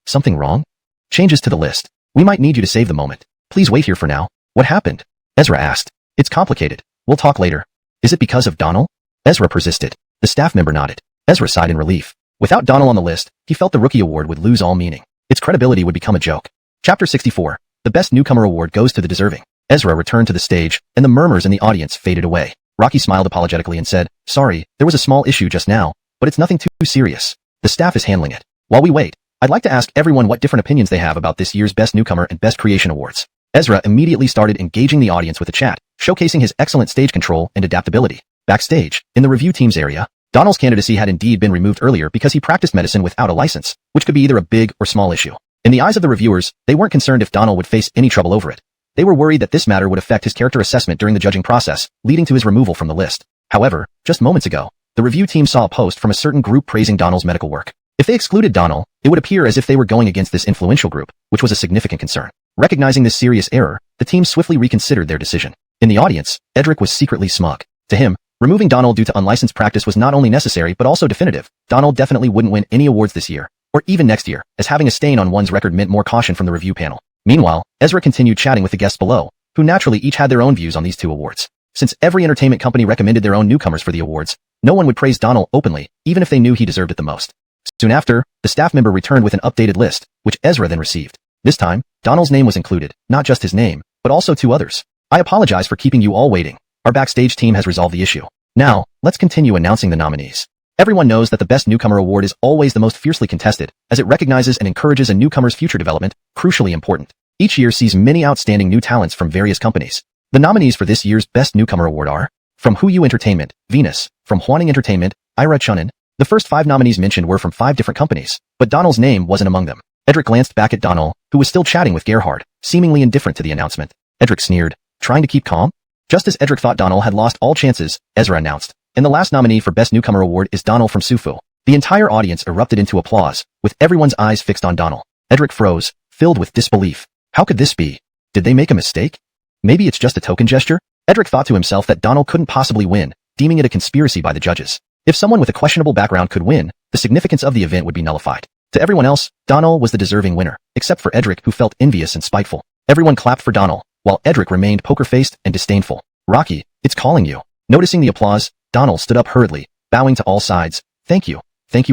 Something wrong? Changes to the list. We might need you to save the moment. Please wait here for now. What happened? Ezra asked. It's complicated. We'll talk later. Is it because of Donald? Ezra persisted. The staff member nodded. Ezra sighed in relief. Without Donald on the list, he felt the Rookie Award would lose all meaning. Its credibility would become a joke. Chapter 64. The Best Newcomer Award goes to the deserving. Ezra returned to the stage, and the murmurs in the audience faded away. Rocky smiled apologetically and said, "Sorry, there was a small issue just now, but it's nothing too serious. The staff is handling it. While we wait, I'd like to ask everyone what different opinions they have about this year's Best Newcomer and Best Creation Awards." Ezra immediately started engaging the audience with a chat, showcasing his excellent stage control and adaptability. Backstage, in the review team's area, Donald's candidacy had indeed been removed earlier because he practiced medicine without a license, which could be either a big or small issue. In the eyes of the reviewers, they weren't concerned if Donald would face any trouble over it. They were worried that this matter would affect his character assessment during the judging process, leading to his removal from the list. However, just moments ago, the review team saw a post from a certain group praising Donald's medical work. If they excluded Donald, it would appear as if they were going against this influential group, which was a significant concern. Recognizing this serious error, the team swiftly reconsidered their decision. In the audience, Edric was secretly smug. To him, removing Donald due to unlicensed practice was not only necessary but also definitive. Donald definitely wouldn't win any awards this year, or even next year, as having a stain on one's record meant more caution from the review panel. Meanwhile, Ezra continued chatting with the guests below, who naturally each had their own views on these two awards. Since every entertainment company recommended their own newcomers for the awards, no one would praise Donald openly, even if they knew he deserved it the most. Soon after, the staff member returned with an updated list, which Ezra then received. This time, Donald's name was included, not just his name, but also two others. I apologize for keeping you all waiting. Our backstage team has resolved the issue. Now, let's continue announcing the nominees. Everyone knows that the Best Newcomer Award is always the most fiercely contested, as it recognizes and encourages a newcomer's future development, crucially important. Each year sees many outstanding new talents from various companies. The nominees for this year's Best Newcomer Award are From Huyu Entertainment, Venus. From Hwaning Entertainment, Ira Chunin. The first 5 nominees mentioned were from 5 different companies, but Donald's name wasn't among them. Edric glanced back at Donald, who was still chatting with Gerhard, seemingly indifferent to the announcement. Edric sneered, trying to keep calm? Just as Edric thought Donald had lost all chances, Ezra announced, and the last nominee for Best Newcomer Award is Donald from Sufu. The entire audience erupted into applause, with everyone's eyes fixed on Donald. Edric froze, filled with disbelief. How could this be? Did they make a mistake? Maybe it's just a token gesture? Edric thought to himself that Donald couldn't possibly win, deeming it a conspiracy by the judges. If someone with a questionable background could win, the significance of the event would be nullified. To everyone else, Donald was the deserving winner, except for Edric, who felt envious and spiteful. Everyone clapped for Donald, while Edric remained poker-faced and disdainful. Rocky, it's calling you. Noticing the applause, Donald stood up hurriedly, bowing to all sides. Thank you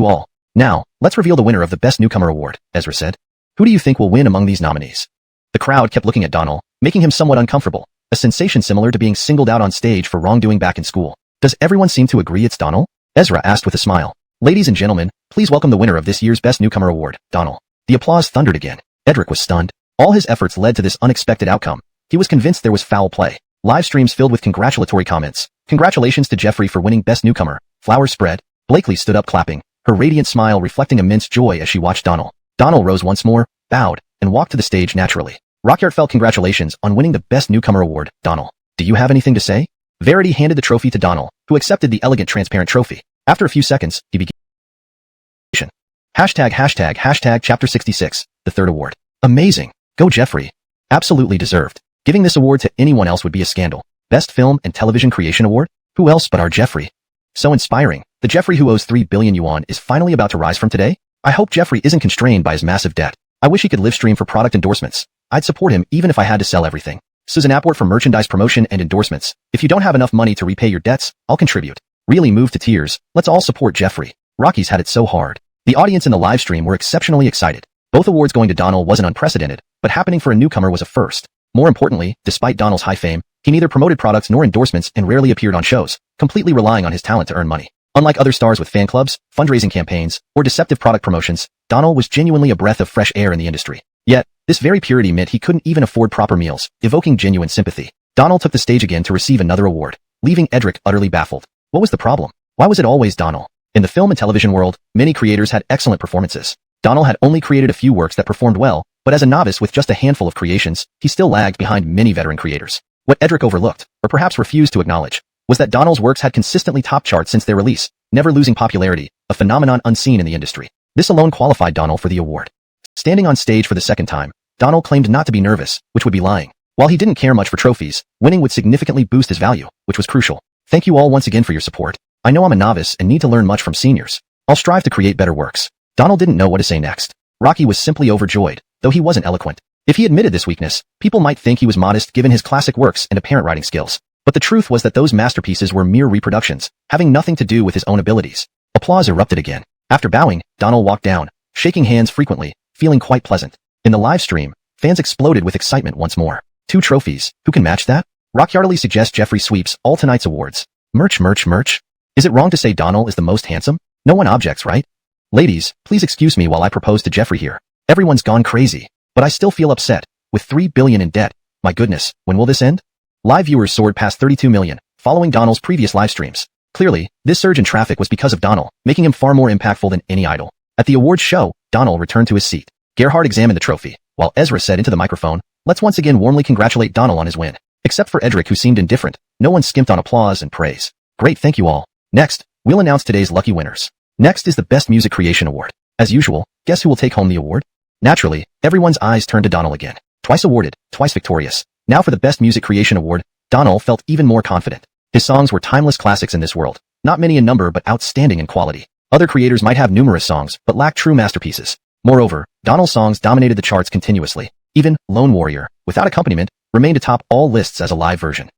all. Now, let's reveal the winner of the Best Newcomer Award, Ezra said. Who do you think will win among these nominees? The crowd kept looking at Donald, making him somewhat uncomfortable, a sensation similar to being singled out on stage for wrongdoing back in school. Does everyone seem to agree it's Donald? Ezra asked with a smile. Ladies and gentlemen, please welcome the winner of this year's Best Newcomer Award, Donald. The applause thundered again. Edric was stunned. All his efforts led to this unexpected outcome. He was convinced there was foul play. Live streams filled with congratulatory comments. Congratulations to Jeffrey for winning Best Newcomer. Flowers spread. Blakely stood up clapping, her radiant smile reflecting immense joy as she watched Donald. Donald rose once more, bowed, and walked to the stage naturally. Rockyard felt congratulations on winning the Best Newcomer Award, Donald. Do you have anything to say? Verity handed the trophy to Donald, who accepted the elegant transparent trophy. After a few seconds, he began. ##### Chapter 66, the third award. Amazing. Go Jeffrey. Absolutely deserved. Giving this award to anyone else would be a scandal. Best Film and Television Creation Award? Who else but our Jeffrey? So inspiring. The Jeffrey who owes 3 billion yuan is finally about to rise from today? I hope Jeffrey isn't constrained by his massive debt. I wish he could live stream for product endorsements. I'd support him even if I had to sell everything. Susan Apport for merchandise promotion and endorsements. If you don't have enough money to repay your debts, I'll contribute. Really moved to tears. Let's all support Jeffrey. Rocky's had it so hard. The audience in the live stream were exceptionally excited. Both awards going to Donald wasn't unprecedented, but happening for a newcomer was a first. More importantly, despite Donald's high fame, he neither promoted products nor endorsements and rarely appeared on shows, completely relying on his talent to earn money. Unlike other stars with fan clubs, fundraising campaigns, or deceptive product promotions, Donald was genuinely a breath of fresh air in the industry. Yet, this very purity meant he couldn't even afford proper meals, evoking genuine sympathy. Donald took the stage again to receive another award, leaving Edric utterly baffled. What was the problem? Why was it always Donald? In the film and television world, many creators had excellent performances. Donald had only created a few works that performed well, but as a novice with just a handful of creations, he still lagged behind many veteran creators. What Edric overlooked, or perhaps refused to acknowledge, was that Donald's works had consistently topped charts since their release, never losing popularity, a phenomenon unseen in the industry. This alone qualified Donald for the award. Standing on stage for the second time, Donald claimed not to be nervous, which would be lying. While he didn't care much for trophies, winning would significantly boost his value, which was crucial. Thank you all once again for your support. I know I'm a novice and need to learn much from seniors. I'll strive to create better works. Donald didn't know what to say next. Rocky was simply overjoyed, though he wasn't eloquent. If he admitted this weakness, people might think he was modest given his classic works and apparent writing skills. But the truth was that those masterpieces were mere reproductions, having nothing to do with his own abilities. Applause erupted again. After bowing, Donald walked down, shaking hands frequently, feeling quite pleasant. In the live stream, fans exploded with excitement once more. 2 trophies. Who can match that? Rockyardly suggests Jeffrey sweeps all tonight's awards. Merch. Is it wrong to say Donald is the most handsome? No one objects, right? Ladies, please excuse me while I propose to Jeffrey here. Everyone's gone crazy, but I still feel upset. With 3 billion in debt. My goodness, when will this end? Live viewers soared past 32 million, following Donald's previous live streams. Clearly, this surge in traffic was because of Donald, making him far more impactful than any idol. At the awards show, Donald returned to his seat. Gerhard examined the trophy, while Ezra said into the microphone, "Let's once again warmly congratulate Donald on his win." Except for Edric, who seemed indifferent, no one skimped on applause and praise. Great, thank you all. Next, we'll announce today's lucky winners. Next is the Best Music Creation Award. As usual, guess who will take home the award? Naturally, everyone's eyes turned to Donald again. Twice awarded, twice victorious. Now for the Best Music Creation Award, Donald felt even more confident. His songs were timeless classics in this world, not many in number but outstanding in quality. Other creators might have numerous songs, but lack true masterpieces. Moreover, Donald's songs dominated the charts continuously. Even Lone Warrior, without accompaniment, remained atop all lists as a live version.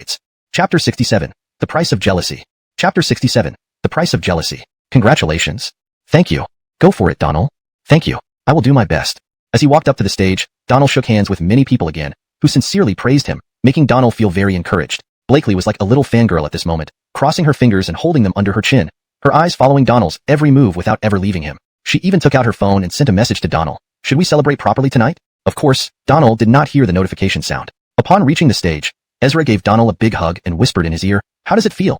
It's Chapter 67, The Price of Jealousy. Chapter 67, The Price of Jealousy. Congratulations. Thank you. Go for it, Donald. Thank you. I will do my best. As he walked up to the stage, Donald shook hands with many people again, who sincerely praised him, making Donald feel very encouraged. Blakely was like a little fangirl at this moment, crossing her fingers and holding them under her chin, her eyes following Donald's every move without ever leaving him. She even took out her phone and sent a message to Donald. Should we celebrate properly tonight? Of course, Donald did not hear the notification sound. Upon reaching the stage, Ezra gave Donald a big hug and whispered in his ear, "How does it feel?"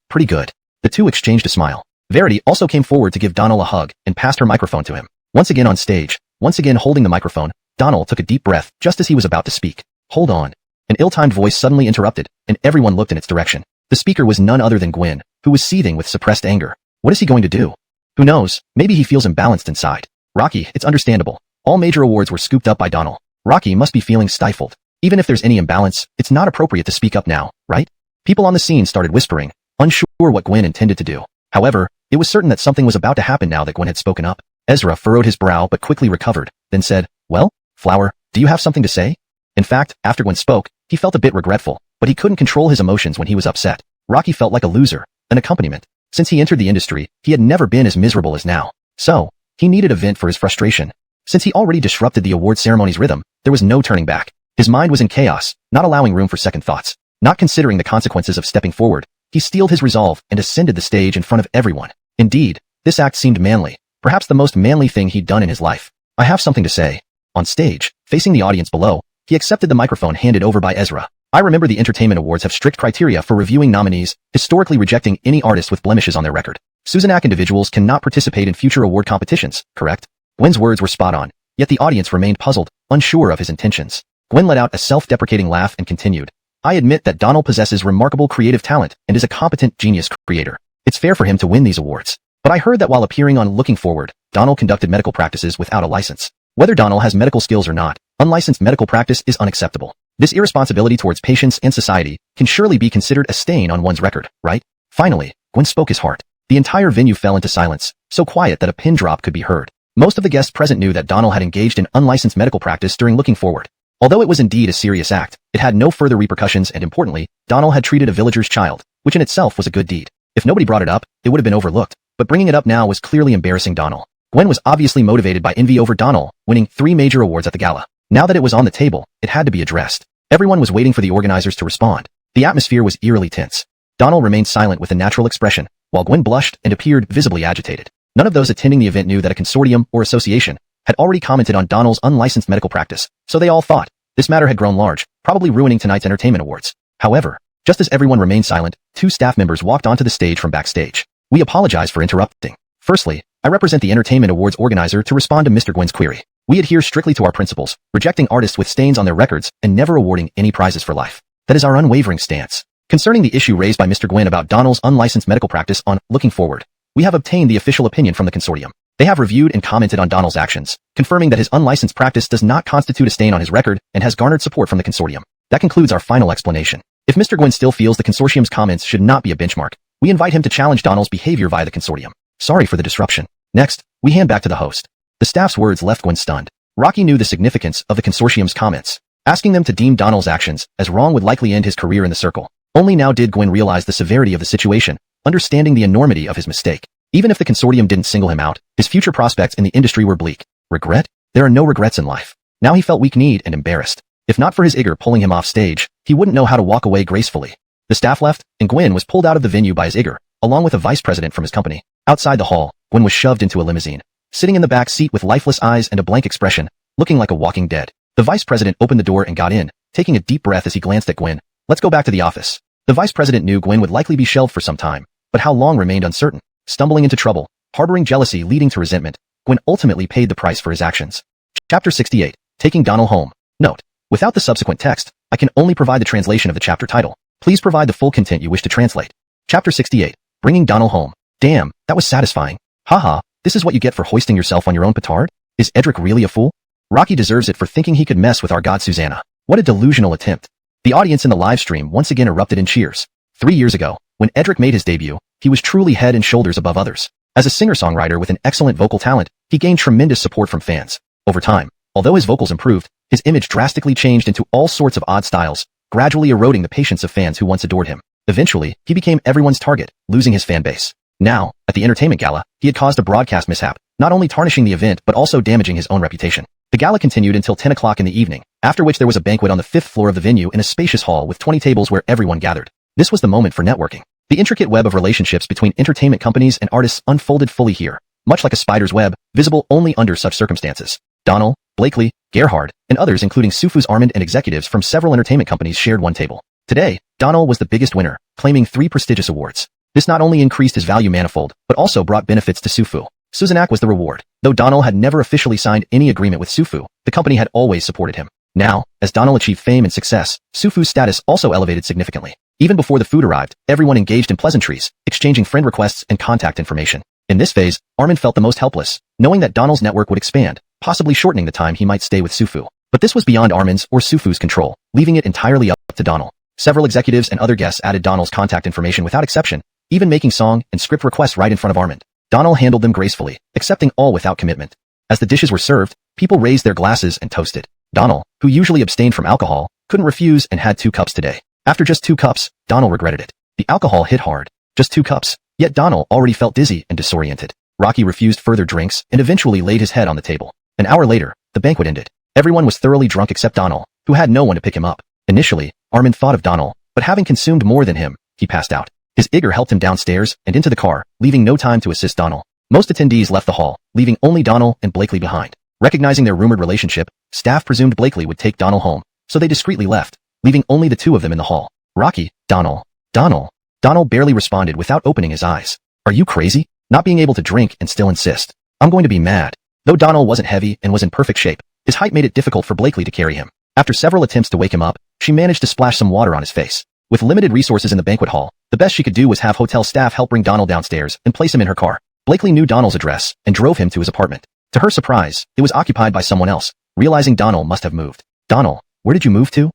Pretty good." The two exchanged a smile. Verity also came forward to give Donald a hug and passed her microphone to him. Once again on stage, once again holding the microphone, Donald took a deep breath just as he was about to speak. "Hold on." An ill-timed voice suddenly interrupted, and everyone looked in its direction. The speaker was none other than Gwen, who was seething with suppressed anger. What is he going to do? Who knows, maybe he feels imbalanced inside. Rocky, it's understandable. All major awards were scooped up by Donald. Rocky must be feeling stifled. Even if there's any imbalance, it's not appropriate to speak up now, right? People on the scene started whispering, unsure what Gwen intended to do. However, it was certain that something was about to happen now that Gwen had spoken up. Ezra furrowed his brow but quickly recovered, then said, "Well, Flower, do you have something to say?" In fact, after Gwen spoke, he felt a bit regretful, but he couldn't control his emotions when he was upset. Rocky felt like a loser, an accompaniment. Since he entered the industry, he had never been as miserable as now. So, he needed a vent for his frustration. Since he already disrupted the award ceremony's rhythm, there was no turning back. His mind was in chaos, not allowing room for second thoughts. Not considering the consequences of stepping forward, he steeled his resolve and ascended the stage in front of everyone. Indeed, this act seemed manly, perhaps the most manly thing he'd done in his life. "I have something to say." On stage, facing the audience below, he accepted the microphone handed over by Ezra. "I remember the Entertainment Awards have strict criteria for reviewing nominees, historically rejecting any artist with blemishes on their record. Suzanak individuals cannot participate in future award competitions, correct?" Gwen's words were spot on, yet the audience remained puzzled, unsure of his intentions. Gwen let out a self-deprecating laugh and continued, "I admit that Donald possesses remarkable creative talent and is a competent genius creator. It's fair for him to win these awards. But I heard that while appearing on Looking Forward, Donald conducted medical practices without a license. Whether Donald has medical skills or not, unlicensed medical practice is unacceptable. This irresponsibility towards patients and society can surely be considered a stain on one's record, right?" Finally, Gwen spoke his heart. The entire venue fell into silence, so quiet that a pin drop could be heard. Most of the guests present knew that Donald had engaged in unlicensed medical practice during Looking Forward. Although it was indeed a serious act, it had no further repercussions and importantly, Donald had treated a villager's child, which in itself was a good deed. If nobody brought it up, it would have been overlooked, but bringing it up now was clearly embarrassing Donald. Gwen was obviously motivated by envy over Donald, winning 3 major awards at the gala. Now that it was on the table, it had to be addressed. Everyone was waiting for the organizers to respond. The atmosphere was eerily tense. Donald remained silent with a natural expression, while Gwen blushed and appeared visibly agitated. None of those attending the event knew that a consortium or association had already commented on Donald's unlicensed medical practice, so they all thought this matter had grown large, probably ruining tonight's entertainment awards. However, just as everyone remained silent, 2 staff members walked onto the stage from backstage. "We apologize for interrupting. Firstly, I represent the Entertainment Awards organizer to respond to Mr. Gwen's query. We adhere strictly to our principles, rejecting artists with stains on their records and never awarding any prizes for life. That is our unwavering stance. Concerning the issue raised by Mr. Gwen about Donald's unlicensed medical practice on Looking Forward, we have obtained the official opinion from the consortium. They have reviewed and commented on Donald's actions, confirming that his unlicensed practice does not constitute a stain on his record and has garnered support from the consortium. That concludes our final explanation. If Mr. Gwen still feels the consortium's comments should not be a benchmark, we invite him to challenge Donald's behavior via the consortium. Sorry for the disruption." Next, we hand back to the host. The staff's words left Gwen stunned. Rocky knew the significance of the consortium's comments. Asking them to deem Donald's actions as wrong would likely end his career in the circle. Only now did Gwen realize the severity of the situation, understanding the enormity of his mistake. Even if the consortium didn't single him out, his future prospects in the industry were bleak. Regret? There are no regrets in life. Now he felt weak-kneed and embarrassed. If not for his Igor pulling him off stage, he wouldn't know how to walk away gracefully. The staff left, and Gwen was pulled out of the venue by his Igor, along with a vice president from his company. Outside the hall, Gwen was shoved into a limousine. Sitting in the back seat with lifeless eyes and a blank expression, looking like a walking dead. The vice president opened the door and got in, taking a deep breath as he glanced at Gwen. "Let's go back to the office." The vice president knew Gwen would likely be shelved for some time, but how long remained uncertain. Stumbling into trouble, harboring jealousy leading to resentment, Gwen ultimately paid the price for his actions. Chapter 68. Taking Donald Home. Note: without the subsequent text, I can only provide the translation of the chapter title. Please provide the full content you wish to translate. Chapter 68. Bringing Donald Home. Damn, that was satisfying. Haha, this is what you get for hoisting yourself on your own petard? Is Edric really a fool? Rocky deserves it for thinking he could mess with our god Susanna. What a delusional attempt. The audience in the live stream once again erupted in cheers. 3 years ago, when Edric made his debut, he was truly head and shoulders above others. As a singer-songwriter with an excellent vocal talent, he gained tremendous support from fans. Over time, although his vocals improved, his image drastically changed into all sorts of odd styles, gradually eroding the patience of fans who once adored him. Eventually, he became everyone's target, losing his fan base. Now, at the entertainment gala, he had caused a broadcast mishap, not only tarnishing the event but also damaging his own reputation. The gala continued until 10 o'clock in the evening, after which there was a banquet on the 5th floor of the venue in a spacious hall with 20 tables where everyone gathered. This was the moment for networking. The intricate web of relationships between entertainment companies and artists unfolded fully here, much like a spider's web, visible only under such circumstances. Donald, Blakely, Gerhard, and others including Sufu's Armand and executives from several entertainment companies shared one table. Today, Donald was the biggest winner, claiming 3 prestigious awards. This not only increased his value manifold, but also brought benefits to Sufu. Suzanak was the reward. Though Donald had never officially signed any agreement with Sufu, the company had always supported him. Now, as Donald achieved fame and success, Sufu's status also elevated significantly. Even before the food arrived, everyone engaged in pleasantries, exchanging friend requests and contact information. In this phase, Armin felt the most helpless, knowing that Donald's network would expand, possibly shortening the time he might stay with Sufu. But this was beyond Armin's or Sufu's control, leaving it entirely up to Donald. Several executives and other guests added Donald's contact information without exception, even making song and script requests right in front of Armin. Donald handled them gracefully, accepting all without commitment. As the dishes were served, people raised their glasses and toasted. Donald, who usually abstained from alcohol, couldn't refuse and had 2 cups today. After just 2 cups, Donald regretted it. The alcohol hit hard. Just 2 cups. Yet Donald already felt dizzy and disoriented. Rocky refused further drinks and eventually laid his head on the table. An hour later, the banquet ended. Everyone was thoroughly drunk except Donald, who had no one to pick him up. Initially, Armin thought of Donald, but having consumed more than him, he passed out. His Igor helped him downstairs and into the car, leaving no time to assist Donald. Most attendees left the hall, leaving only Donald and Blakely behind. Recognizing their rumored relationship, staff presumed Blakely would take Donald home, so they discreetly left, leaving only the 2 of them in the hall. Rocky, Donald. Donald barely responded without opening his eyes. Are you crazy? Not being able to drink and still insist. I'm going to be mad. Though Donald wasn't heavy and was in perfect shape, his height made it difficult for Blakely to carry him. After several attempts to wake him up, she managed to splash some water on his face. With limited resources in the banquet hall, the best she could do was have hotel staff help bring Donald downstairs and place him in her car. Blakely knew Donald's address and drove him to his apartment. To her surprise, it was occupied by someone else. Realizing Donald must have moved. Donald, where did you move to?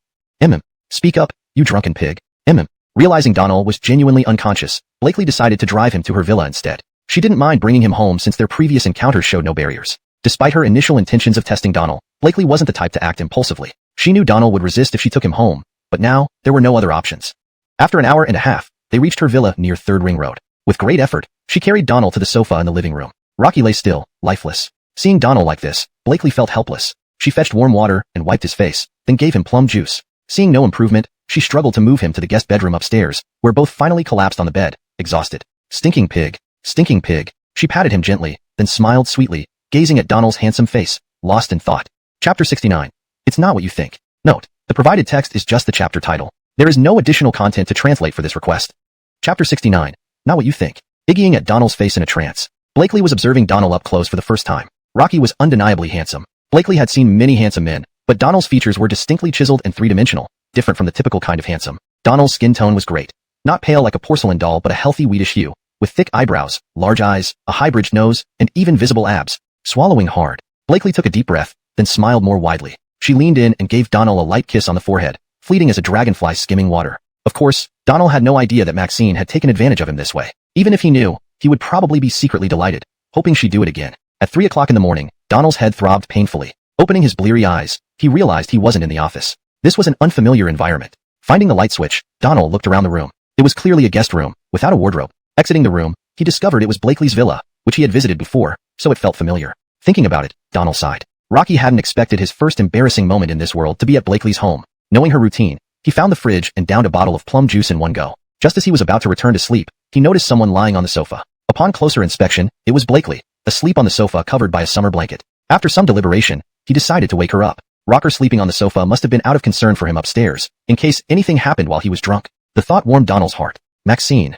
Speak up, you drunken pig. Realizing Donald was genuinely unconscious, Blakely decided to drive him to her villa instead. She didn't mind bringing him home since their previous encounters showed no barriers. Despite her initial intentions of testing Donald, Blakely wasn't the type to act impulsively. She knew Donald would resist if she took him home, but now, there were no other options. After an hour and a half, they reached her villa near 3rd Ring Road. With great effort, she carried Donald to the sofa in the living room. Rocky lay still, lifeless. Seeing Donald like this, Blakely felt helpless. She fetched warm water and wiped his face, then gave him plum juice. Seeing no improvement, she struggled to move him to the guest bedroom upstairs, where both finally collapsed on the bed, exhausted. Stinking pig. Stinking pig. She patted him gently, then smiled sweetly, gazing at Donald's handsome face, lost in thought. Chapter 69. It's not what you think. Note, the provided text is just the chapter title. There is no additional content to translate for this request. Chapter 69. Not what you think. Iggying at Donald's face in a trance. Blakely was observing Donald up close for the first time. Rocky was undeniably handsome. Blakely had seen many handsome men, but Donald's features were distinctly chiseled and three-dimensional, different from the typical kind of handsome. Donald's skin tone was great. Not pale like a porcelain doll but a healthy wheatish hue, with thick eyebrows, large eyes, a high-bridged nose, and even visible abs. Swallowing hard, Blakely took a deep breath, then smiled more widely. She leaned in and gave Donald a light kiss on the forehead, fleeting as a dragonfly skimming water. Of course, Donald had no idea that Maxine had taken advantage of him this way. Even if he knew, he would probably be secretly delighted, hoping she'd do it again. At 3 o'clock in the morning, Donald's head throbbed painfully. Opening his bleary eyes, he realized he wasn't in the office. This was an unfamiliar environment. Finding the light switch, Donald looked around the room. It was clearly a guest room, without a wardrobe. Exiting the room, he discovered it was Blakely's villa, which he had visited before, so it felt familiar. Thinking about it, Donald sighed. Rocky hadn't expected his first embarrassing moment in this world to be at Blakely's home. Knowing her routine, he found the fridge and downed a bottle of plum juice in one go. Just as he was about to return to sleep, he noticed someone lying on the sofa. Upon closer inspection, it was Blakely, asleep on the sofa covered by a summer blanket. After some deliberation, he decided to wake her up. Rocker sleeping on the sofa must have been out of concern for him upstairs, in case anything happened while he was drunk. The thought warmed Donald's heart. Maxine.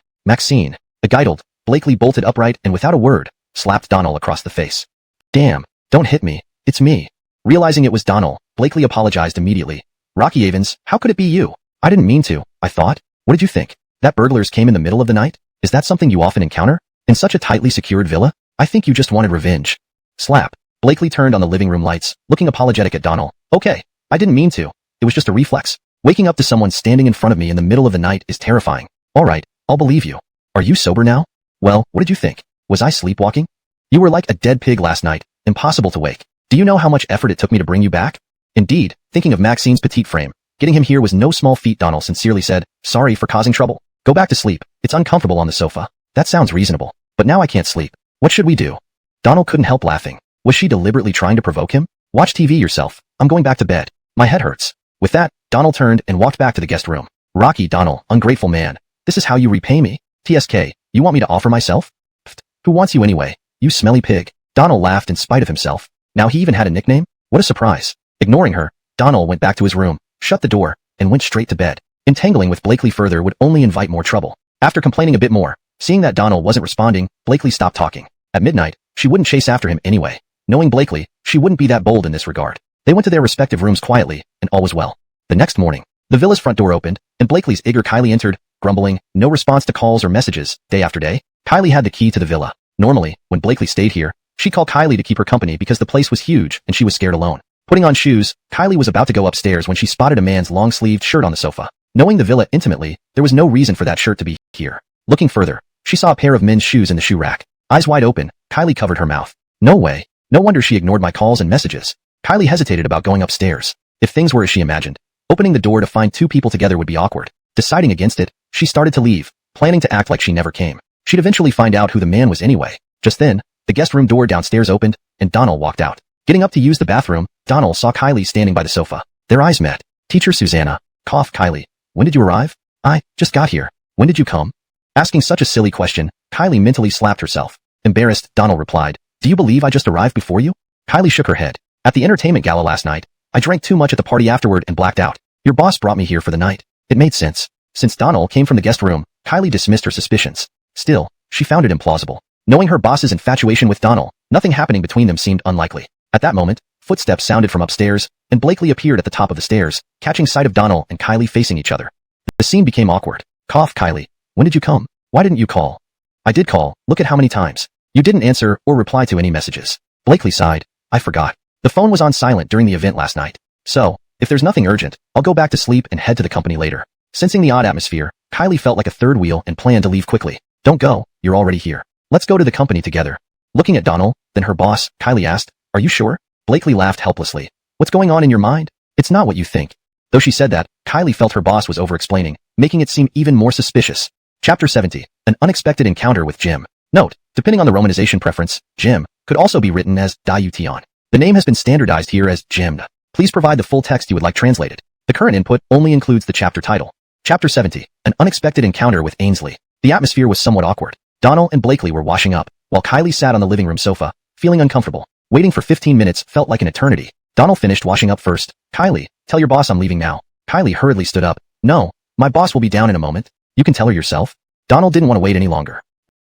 Agidled, Blakely bolted upright and without a word, slapped Donald across the face. Damn, don't hit me, it's me. Realizing it was Donald, Blakely apologized immediately. Rocky Avens, how could it be you? I didn't mean to, I thought. What did you think? That burglars came in the middle of the night? Is that something you often encounter? In such a tightly secured villa? I think you just wanted revenge. Slap. Blakely turned on the living room lights, looking apologetic at Donald. Okay, I didn't mean to. It was just a reflex. Waking up to someone standing in front of me in the middle of the night is terrifying. Alright, I'll believe you. Are you sober now? Well, what did you think? Was I sleepwalking? You were like a dead pig last night, impossible to wake. Do you know how much effort it took me to bring you back? Indeed, thinking of Maxine's petite frame, getting him here was no small feat. Donald sincerely said, sorry for causing trouble. Go back to sleep, it's uncomfortable on the sofa. That sounds reasonable, but now I can't sleep. What should we do? Donald couldn't help laughing. Was she deliberately trying to provoke him? Watch TV yourself, I'm going back to bed. My head hurts. With that, Donald turned and walked back to the guest room. Rocky, Donald, ungrateful man. This is how you repay me? TSK, you want me to offer myself? Pfft, who wants you anyway? You smelly pig. Donald laughed in spite of himself. Now he even had a nickname? What a surprise. Ignoring her, Donald went back to his room, shut the door, and went straight to bed. Entangling with Blakely further would only invite more trouble. After complaining a bit more, seeing that Donald wasn't responding, Blakely stopped talking. At midnight, she wouldn't chase after him anyway. Knowing Blakely, she wouldn't be that bold in this regard. They went to their respective rooms quietly, and all was well. The next morning, the villa's front door opened, and Blakely's eager Kylie entered, grumbling, no response to calls or messages, day after day. Kylie had the key to the villa. Normally, when Blakely stayed here, she called Kylie to keep her company because the place was huge and she was scared alone. Putting on shoes, Kylie was about to go upstairs when she spotted a man's long-sleeved shirt on the sofa. Knowing the villa intimately, there was no reason for that shirt to be here. Looking further, she saw a pair of men's shoes in the shoe rack. Eyes wide open, Kylie covered her mouth. No way. No wonder she ignored my calls and messages. Kylie hesitated about going upstairs. If things were as she imagined, opening the door to find two people together would be awkward. Deciding against it, she started to leave, planning to act like she never came. She'd eventually find out who the man was anyway. Just then, the guest room door downstairs opened, and Donald walked out. Getting up to use the bathroom, Donald saw Kylie standing by the sofa. Their eyes met. Teacher Susanna, coughed Kylie. When did you arrive? I just got here. When did you come? Asking such a silly question, Kylie mentally slapped herself. Embarrassed, Donald replied, do you believe I just arrived before you? Kylie shook her head. At the entertainment gala last night, I drank too much at the party afterward and blacked out. Your boss brought me here for the night. It made sense. Since Donald came from the guest room, Kylie dismissed her suspicions. Still, she found it implausible. Knowing her boss's infatuation with Donald, nothing happening between them seemed unlikely. At that moment, footsteps sounded from upstairs, and Blakely appeared at the top of the stairs, catching sight of Donald and Kylie facing each other. The scene became awkward. Coughed Kylie. When did you come? Why didn't you call? I did call. Look at how many times. You didn't answer or reply to any messages. Blakely sighed. I forgot. The phone was on silent during the event last night. So, if there's nothing urgent, I'll go back to sleep and head to the company later. Sensing the odd atmosphere, Kylie felt like a third wheel and planned to leave quickly. Don't go, you're already here. Let's go to the company together. Looking at Donald, then her boss, Kylie asked, are you sure? Blakely laughed helplessly. What's going on in your mind? It's not what you think. Though she said that, Kylie felt her boss was over-explaining, making it seem even more suspicious. Chapter 70. An unexpected encounter with Jim. Note, depending on the romanization preference, Jim could also be written as Dayution. The name has been standardized here as Jim. Please provide the full text you would like translated. The current input only includes the chapter title. Chapter 70. An unexpected encounter with Ainsley. The atmosphere was somewhat awkward. Donald and Blakely were washing up, while Kylie sat on the living room sofa, feeling uncomfortable. Waiting for 15 minutes felt like an eternity. Donald finished washing up first. Kylie, tell your boss I'm leaving now. Kylie hurriedly stood up. No, my boss will be down in a moment. You can tell her yourself. Donald didn't want to wait any longer.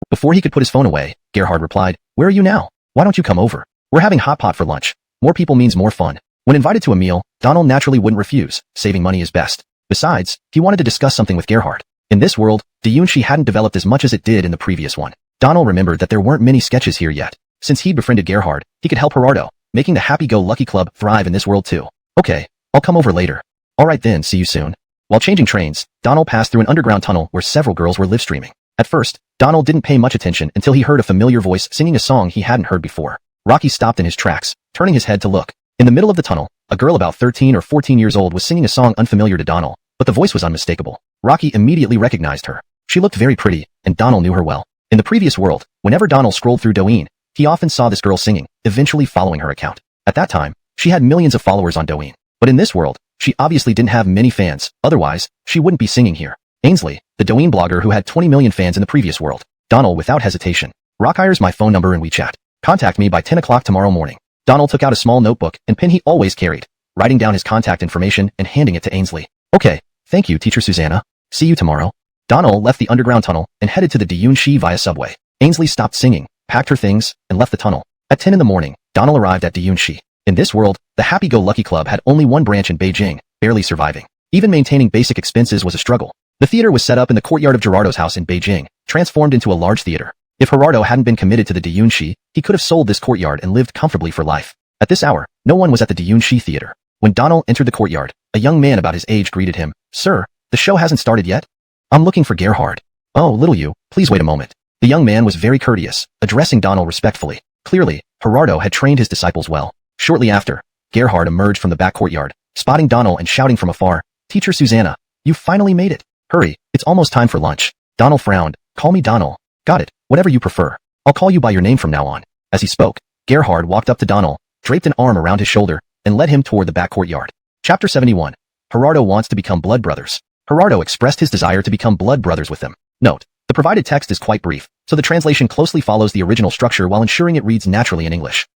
Before he could put his phone away, Gerhard replied, where are you now? Why don't you come over? We're having hot pot for lunch. More people means more fun. When invited to a meal, Donald naturally wouldn't refuse. Saving money is best. Besides, he wanted to discuss something with Gerhard. In this world, Dayunshi hadn't developed as much as it did in the previous one. Donald remembered that there weren't many sketches here yet. Since he'd befriended Gerhard, he could help Gerardo, making the happy-go-lucky club thrive in this world too. Okay, I'll come over later. Alright then, see you soon. While changing trains, Donald passed through an underground tunnel where several girls were live-streaming. At first, Donald didn't pay much attention until he heard a familiar voice singing a song he hadn't heard before. Rocky stopped in his tracks, turning his head to look. In the middle of the tunnel, a girl about 13 or 14 years old was singing a song unfamiliar to Donald, but the voice was unmistakable. Rocky immediately recognized her. She looked very pretty, and Donald knew her well. In the previous world, whenever Donald scrolled through Douyin, he often saw this girl singing, eventually following her account. At that time, she had millions of followers on Douyin. But in this world, she obviously didn't have many fans, otherwise, she wouldn't be singing here. Ainsley, the Douyin blogger who had 20 million fans in the previous world. Donald without hesitation. Rockhire's my phone number in WeChat. Contact me by 10 o'clock tomorrow morning. Donald took out a small notebook and pen he always carried, writing down his contact information and handing it to Ainsley. Okay, thank you, Teacher Susanna. See you tomorrow. Donald left the underground tunnel and headed to the Dayunshi via subway. Ainsley stopped singing, packed her things, and left the tunnel. At 10 in the morning, Donald arrived at Dayunshi. In this world, the Happy-Go-Lucky Club had only one branch in Beijing, barely surviving. Even maintaining basic expenses was a struggle. The theater was set up in the courtyard of Gerardo's house in Beijing, transformed into a large theater. If Gerardo hadn't been committed to the Dayunshi, he could have sold this courtyard and lived comfortably for life. At this hour, no one was at the Dayunshi theater. When Donald entered the courtyard, a young man about his age greeted him. Sir, the show hasn't started yet? I'm looking for Gerhard. Oh, little you, please wait a moment. The young man was very courteous, addressing Donald respectfully. Clearly, Gerardo had trained his disciples well. Shortly after, Gerhard emerged from the back courtyard, spotting Donald and shouting from afar, Teacher Susanna, you finally made it. Hurry, it's almost time for lunch. Donald frowned. Call me Donald. Got it, whatever you prefer. I'll call you by your name from now on. As he spoke, Gerhard walked up to Donald, draped an arm around his shoulder, and led him toward the back courtyard. Chapter 71. Gerardo wants to become blood brothers. Gerardo expressed his desire to become blood brothers with them. Note, the provided text is quite brief, so the translation closely follows the original structure while ensuring it reads naturally in English.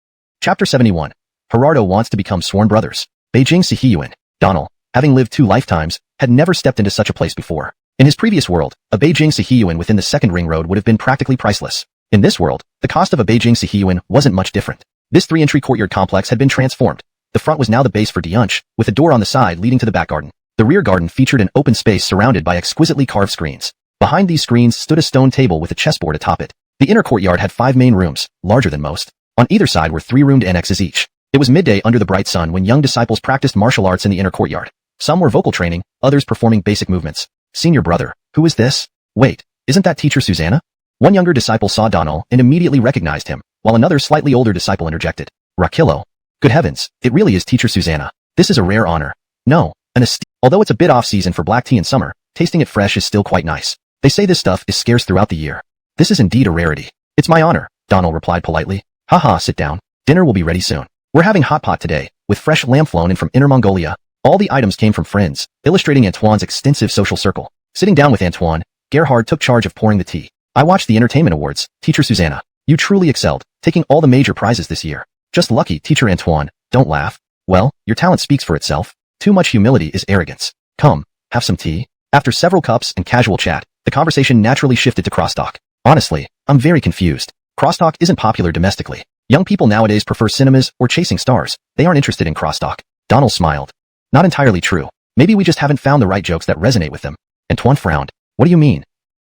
Chapter 71. Gerardo wants to become sworn brothers. Beijing Sihiyuan. Donald, having lived 2 lifetimes, had never stepped into such a place before. In his previous world, a Beijing Sihiyuan within the second ring road would have been practically priceless. In this world, the cost of a Beijing Sihiyuan wasn't much different. This 3-entry courtyard complex had been transformed. The front was now the base for Diunch, with a door on the side leading to the back garden. The rear garden featured an open space surrounded by exquisitely carved screens. Behind these screens stood a stone table with a chessboard atop it. The inner courtyard had 5 main rooms, larger than most. On either side were 3 roomed annexes each. It was midday under the bright sun when young disciples practiced martial arts in the inner courtyard. Some were vocal training, others performing basic movements. Senior brother, who is this? Wait, isn't that teacher Susanna? One younger disciple saw Donald and immediately recognized him, while another slightly older disciple interjected. Rakillo. Good heavens, it really is teacher Susanna. This is a rare honor. No, an esteem. Although it's a bit off-season for black tea in summer, tasting it fresh is still quite nice. They say this stuff is scarce throughout the year. This is indeed a rarity. It's my honor, Donald replied politely. Haha, sit down. Dinner will be ready soon. We're having hot pot today, with fresh lamb flown in from Inner Mongolia. All the items came from friends, illustrating Antoine's extensive social circle. Sitting down with Antoine, Gerhard took charge of pouring the tea. I watched the entertainment awards, teacher Susanna. You truly excelled, taking all the major prizes this year. Just lucky, teacher Antoine. Don't laugh. Well, your talent speaks for itself. Too much humility is arrogance. Come, have some tea. After several cups and casual chat, the conversation naturally shifted to crosstalk. Honestly, I'm very confused. Crosstalk isn't popular domestically. Young people nowadays prefer cinemas or chasing stars. They aren't interested in crosstalk. Donald smiled. Not entirely true. Maybe we just haven't found the right jokes that resonate with them. Antoine frowned. What do you mean?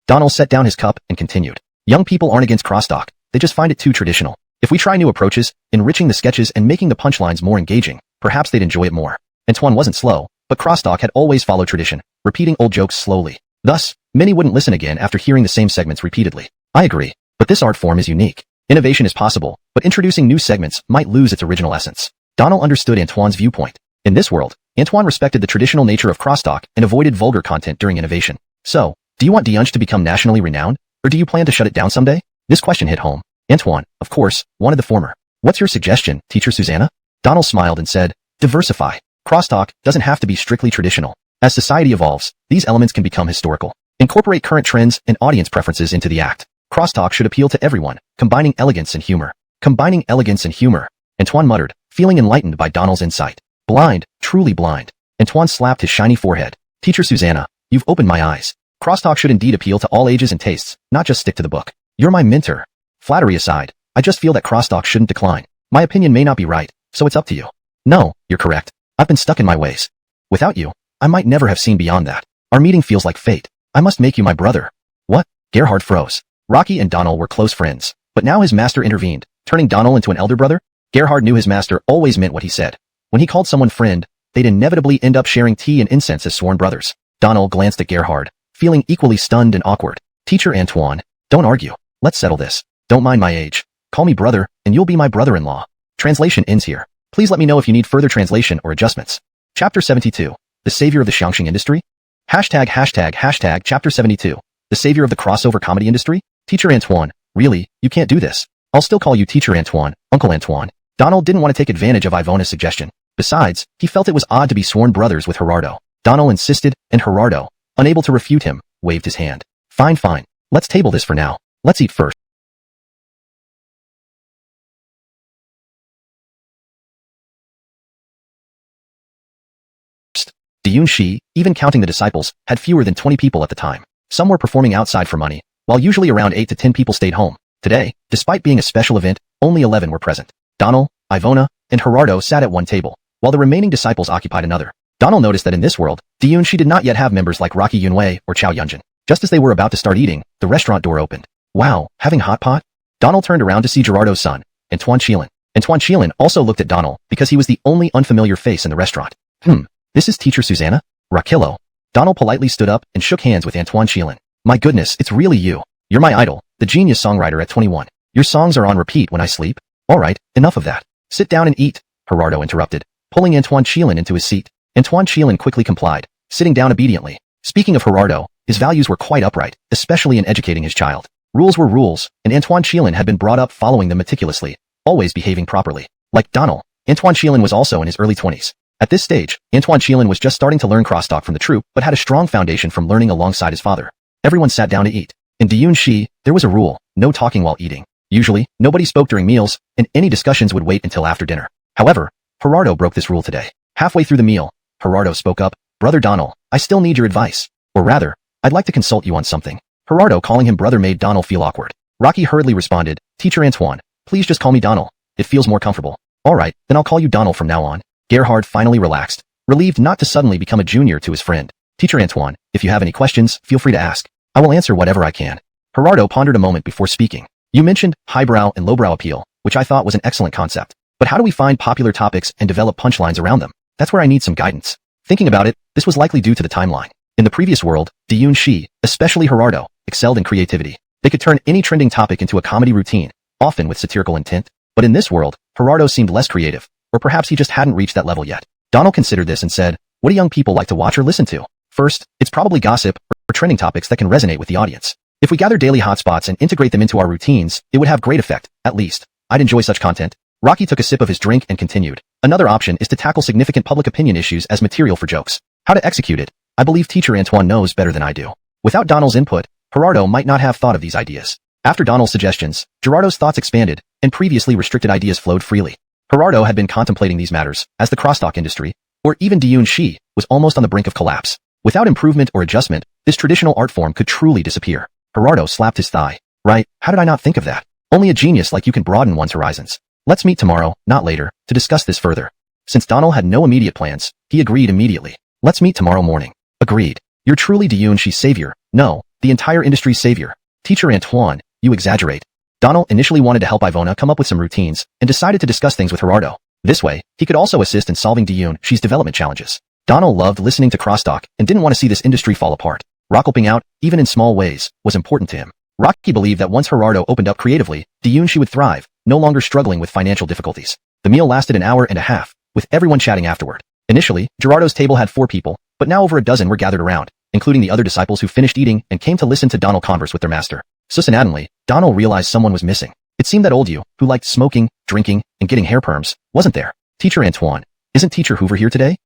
Donald set down his cup and continued. Young people aren't against crosstalk. They just find it too traditional. If we try new approaches, enriching the sketches and making the punchlines more engaging, perhaps they'd enjoy it more. Antoine wasn't slow, but crosstalk had always followed tradition, repeating old jokes slowly. Thus, many wouldn't listen again after hearing the same segments repeatedly. I agree, but this art form is unique. Innovation is possible, but introducing new segments might lose its original essence. Donald understood Antoine's viewpoint. In this world, Antoine respected the traditional nature of crosstalk and avoided vulgar content during innovation. So, do you want Diunch to become nationally renowned, or do you plan to shut it down someday? This question hit home. Antoine, of course, wanted the former. What's your suggestion, teacher Susanna? Donald smiled and said, diversify. Crosstalk doesn't have to be strictly traditional. As society evolves, these elements can become historical. Incorporate current trends and audience preferences into the act. Crosstalk should appeal to everyone, combining elegance and humor. Combining elegance and humor. Antoine muttered, feeling enlightened by Donald's insight. Blind, truly blind. Antoine slapped his shiny forehead. Teacher Susanna, you've opened my eyes. Crosstalk should indeed appeal to all ages and tastes, not just stick to the book. You're my mentor. Flattery aside, I just feel that crosstalk shouldn't decline. My opinion may not be right, so it's up to you. No, you're correct. I've been stuck in my ways. Without you, I might never have seen beyond that. Our meeting feels like fate. I must make you my brother. What? Gerhard froze. Rocky and Donald were close friends, but now his master intervened, turning Donald into an elder brother? Gerhard knew his master always meant what he said. When he called someone friend, they'd inevitably end up sharing tea and incense as sworn brothers. Donald glanced at Gerhard, feeling equally stunned and awkward. Teacher Antoine, don't argue. Let's settle this. Don't mind my age. Call me brother, and you'll be my brother-in-law. Translation ends here. Please let me know if you need further translation or adjustments. Chapter 72. The Savior of the Xiangxing Industry? ####Chapter 72. The Savior of the Crossover Comedy Industry? Teacher Antoine, really, you can't do this. I'll still call you Teacher Antoine, Uncle Antoine. Donald didn't want to take advantage of Ivona's suggestion. Besides, he felt it was odd to be sworn brothers with Gerardo. Donald insisted, and Gerardo, unable to refute him, waved his hand. Fine, fine. Let's table this for now. Let's eat first. Diunshi, even counting the disciples, had fewer than 20 people at the time. Some were performing outside for money, while usually around 8 to 10 people stayed home. Today, despite being a special event, only 11 were present. Donald, Ivona, and Gerardo sat at one table, while the remaining disciples occupied another. Donald noticed that in this world, Diunshi did not yet have members like Rocky Yunwei or Chao Yunjin. Just as they were about to start eating, the restaurant door opened. Wow, having hot pot? Donald turned around to see Gerardo's son, Antoine Chilin. Antoine Chilin also looked at Donald because he was the only unfamiliar face in the restaurant. This is teacher Susanna? Rakillo. Donald politely stood up and shook hands with Antoine Chilin. My goodness, it's really you. You're my idol, the genius songwriter at 21. Your songs are on repeat when I sleep. Alright, enough of that. Sit down and eat, Gerardo interrupted, pulling Antoine Chilin into his seat. Antoine Chilin quickly complied, sitting down obediently. Speaking of Gerardo, his values were quite upright, especially in educating his child. Rules were rules, and Antoine Chilin had been brought up following them meticulously, always behaving properly. Like Donald, Antoine Chilin was also in his early 20s. At this stage, Antoine Chilin was just starting to learn crosstalk from the troupe, but had a strong foundation from learning alongside his father. Everyone sat down to eat. In Diunshi, there was a rule, no talking while eating. Usually, nobody spoke during meals, and any discussions would wait until after dinner. However, Gerardo broke this rule today. Halfway through the meal, Gerardo spoke up. Brother Donald, I still need your advice. Or rather, I'd like to consult you on something. Gerardo calling him brother made Donald feel awkward. Rocky hurriedly responded, Teacher Antoine, please just call me Donald. It feels more comfortable. Alright, then I'll call you Donald from now on. Gerhard finally relaxed, relieved not to suddenly become a junior to his friend. Teacher Antoine, if you have any questions, feel free to ask. I will answer whatever I can. Gerardo pondered a moment before speaking. You mentioned highbrow and lowbrow appeal, which I thought was an excellent concept. But how do we find popular topics and develop punchlines around them? That's where I need some guidance. Thinking about it, this was likely due to the timeline. In the previous world, Diyun Shi, especially Gerardo, excelled in creativity. They could turn any trending topic into a comedy routine, often with satirical intent. But in this world, Gerardo seemed less creative, or perhaps he just hadn't reached that level yet. Donald considered this and said, what do young people like to watch or listen to? First, it's probably gossip or trending topics that can resonate with the audience. If we gather daily hotspots and integrate them into our routines, it would have great effect, at least. I'd enjoy such content. Rocky took a sip of his drink and continued. Another option is to tackle significant public opinion issues as material for jokes. How to execute it? I believe Teacher Antoine knows better than I do. Without Donald's input, Gerardo might not have thought of these ideas. After Donald's suggestions, Gerardo's thoughts expanded, and previously restricted ideas flowed freely. Gerardo had been contemplating these matters, as the crosstalk industry, or even Diyun Shi, was almost on the brink of collapse. Without improvement or adjustment, this traditional art form could truly disappear. Gerardo slapped his thigh. Right, how did I not think of that? Only a genius like you can broaden one's horizons. Let's meet tomorrow, not later, to discuss this further. Since Donald had no immediate plans, he agreed immediately. Let's meet tomorrow morning. Agreed. You're truly Diyun Shi's savior. No, the entire industry's savior. Teacher Antoine, you exaggerate. Donald initially wanted to help Ivona come up with some routines, and decided to discuss things with Gerardo. This way, he could also assist in solving Diyun Shi's development challenges. Donald loved listening to crosstalk and didn't want to see this industry fall apart. Helping out, even in small ways, was important to him. Rocky believed that once Gerardo opened up creatively, Diyun Shi would thrive, no longer struggling with financial difficulties. The meal lasted an hour and a half, with everyone chatting afterward. Initially, Gerardo's table had 4 people, but now over a dozen were gathered around, including the other disciples who finished eating and came to listen to Donald converse with their master. Suddenly, Donald realized someone was missing. It seemed that old you, who liked smoking, drinking, and getting hair perms, wasn't there. Teacher Antoine, isn't Teacher Hoover here today?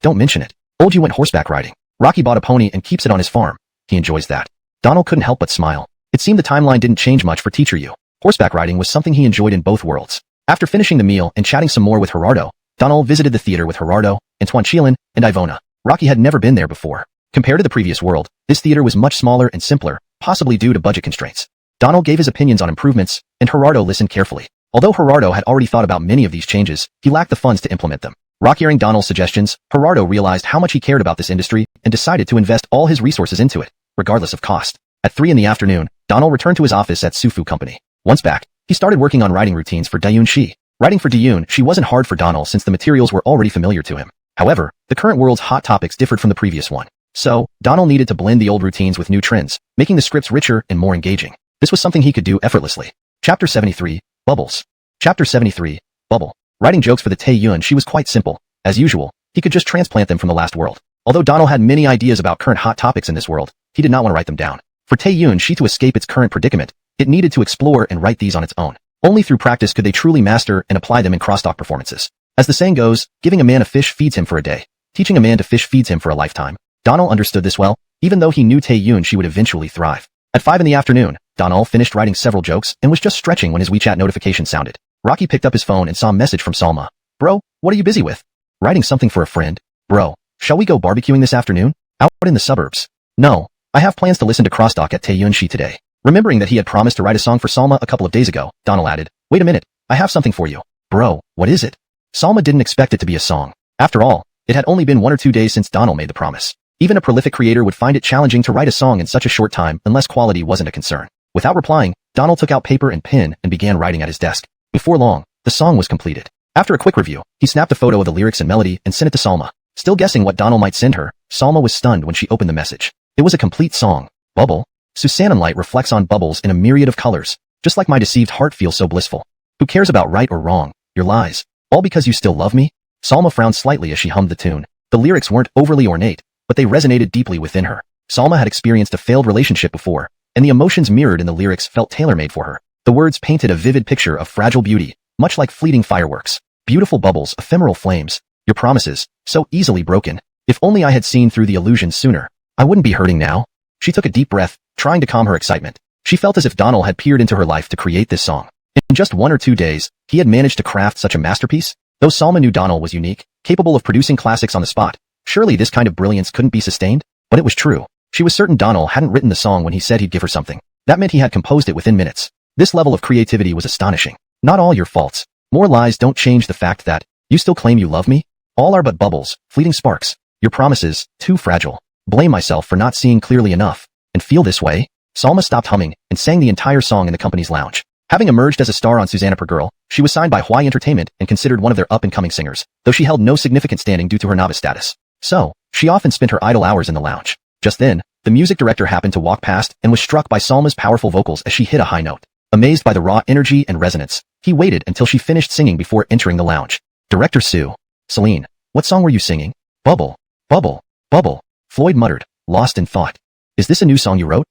Don't mention it. Old you went horseback riding. Rocky bought a pony and keeps it on his farm. He enjoys that. Donald couldn't help but smile. It seemed the timeline didn't change much for Teacher Yu. Horseback riding was something he enjoyed in both worlds. After finishing the meal and chatting some more with Gerardo, Donald visited the theater with Gerardo, Antoine Chilin, and Ivona. Rocky had never been there before. Compared to the previous world, this theater was much smaller and simpler, possibly due to budget constraints. Donald gave his opinions on improvements, and Gerardo listened carefully. Although Gerardo had already thought about many of these changes, he lacked the funds to implement them. Rocky hearing Donald's suggestions, Gerardo realized how much he cared about this industry and decided to invest all his resources into it, regardless of cost. At 3 in the afternoon, Donald returned to his office at Sufu Company. Once back, he started working on writing routines for Diyun Shi. Writing for Diyun Shi wasn't hard for Donald since the materials were already familiar to him. However, the current world's hot topics differed from the previous one. So, Donald needed to blend the old routines with new trends, making the scripts richer and more engaging. This was something he could do effortlessly. Chapter 73, Bubbles. Chapter 73, Bubble. Writing jokes for the Taeyun Shi was quite simple. As usual, he could just transplant them from the last world. Although Donald had many ideas about current hot topics in this world, he did not want to write them down. For Taeyun Shi to escape its current predicament, it needed to explore and write these on its own. Only through practice could they truly master and apply them in crosstalk performances. As the saying goes, giving a man a fish feeds him for a day. Teaching a man to fish feeds him for a lifetime. Donald understood this well, even though he knew Taeyun Shi would eventually thrive. At 5 in the afternoon, Donald finished writing several jokes and was just stretching when his WeChat notification sounded. Rocky picked up his phone and saw a message from Salma. Bro, what are you busy with? Writing something for a friend? Bro, shall we go barbecuing this afternoon? Out in the suburbs? No, I have plans to listen to crosstalk at Taeyun Shi today. Remembering that he had promised to write a song for Salma a couple of days ago, Donald added, wait a minute, I have something for you. Bro, what is it? Salma didn't expect it to be a song. After all, it had only been 1 or 2 days since Donald made the promise. Even a prolific creator would find it challenging to write a song in such a short time unless quality wasn't a concern. Without replying, Donald took out paper and pen and began writing at his desk. Before long, the song was completed. After a quick review, he snapped a photo of the lyrics and melody and sent it to Salma. Still guessing what Donald might send her, Salma was stunned when she opened the message. It was a complete song. Bubble. Susanne light reflects on bubbles in a myriad of colors, just like my deceived heart feels so blissful. Who cares about right or wrong, your lies? All because you still love me? Salma frowned slightly as she hummed the tune. The lyrics weren't overly ornate, but they resonated deeply within her. Salma had experienced a failed relationship before, and the emotions mirrored in the lyrics felt tailor-made for her. The words painted a vivid picture of fragile beauty, much like fleeting fireworks. Beautiful bubbles, ephemeral flames. Your promises, so easily broken. If only I had seen through the illusions sooner, I wouldn't be hurting now. She took a deep breath, trying to calm her excitement. She felt as if Donald had peered into her life to create this song. In just 1 or 2 days, he had managed to craft such a masterpiece. Though Salma knew Donald was unique, capable of producing classics on the spot, surely this kind of brilliance couldn't be sustained? But it was true. She was certain Donald hadn't written the song when he said he'd give her something. That meant he had composed it within minutes. This level of creativity was astonishing. Not all your faults. More lies don't change the fact that you still claim you love me? All are but bubbles, fleeting sparks. Your promises, too fragile. Blame myself for not seeing clearly enough. And feel this way? Salma stopped humming and sang the entire song in the company's lounge. Having emerged as a star on Susanna Per Girl, she was signed by Huai Entertainment and considered one of their up-and-coming singers, though she held no significant standing due to her novice status. So, she often spent her idle hours in the lounge. Just then, the music director happened to walk past and was struck by Salma's powerful vocals as she hit a high note. Amazed by the raw energy and resonance, he waited until she finished singing before entering the lounge. Director Sue. Celine, what song were you singing? Bubble, bubble, bubble. Floyd muttered, lost in thought. Is this a new song you wrote?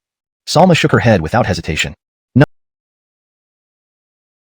Salma shook her head without hesitation. No.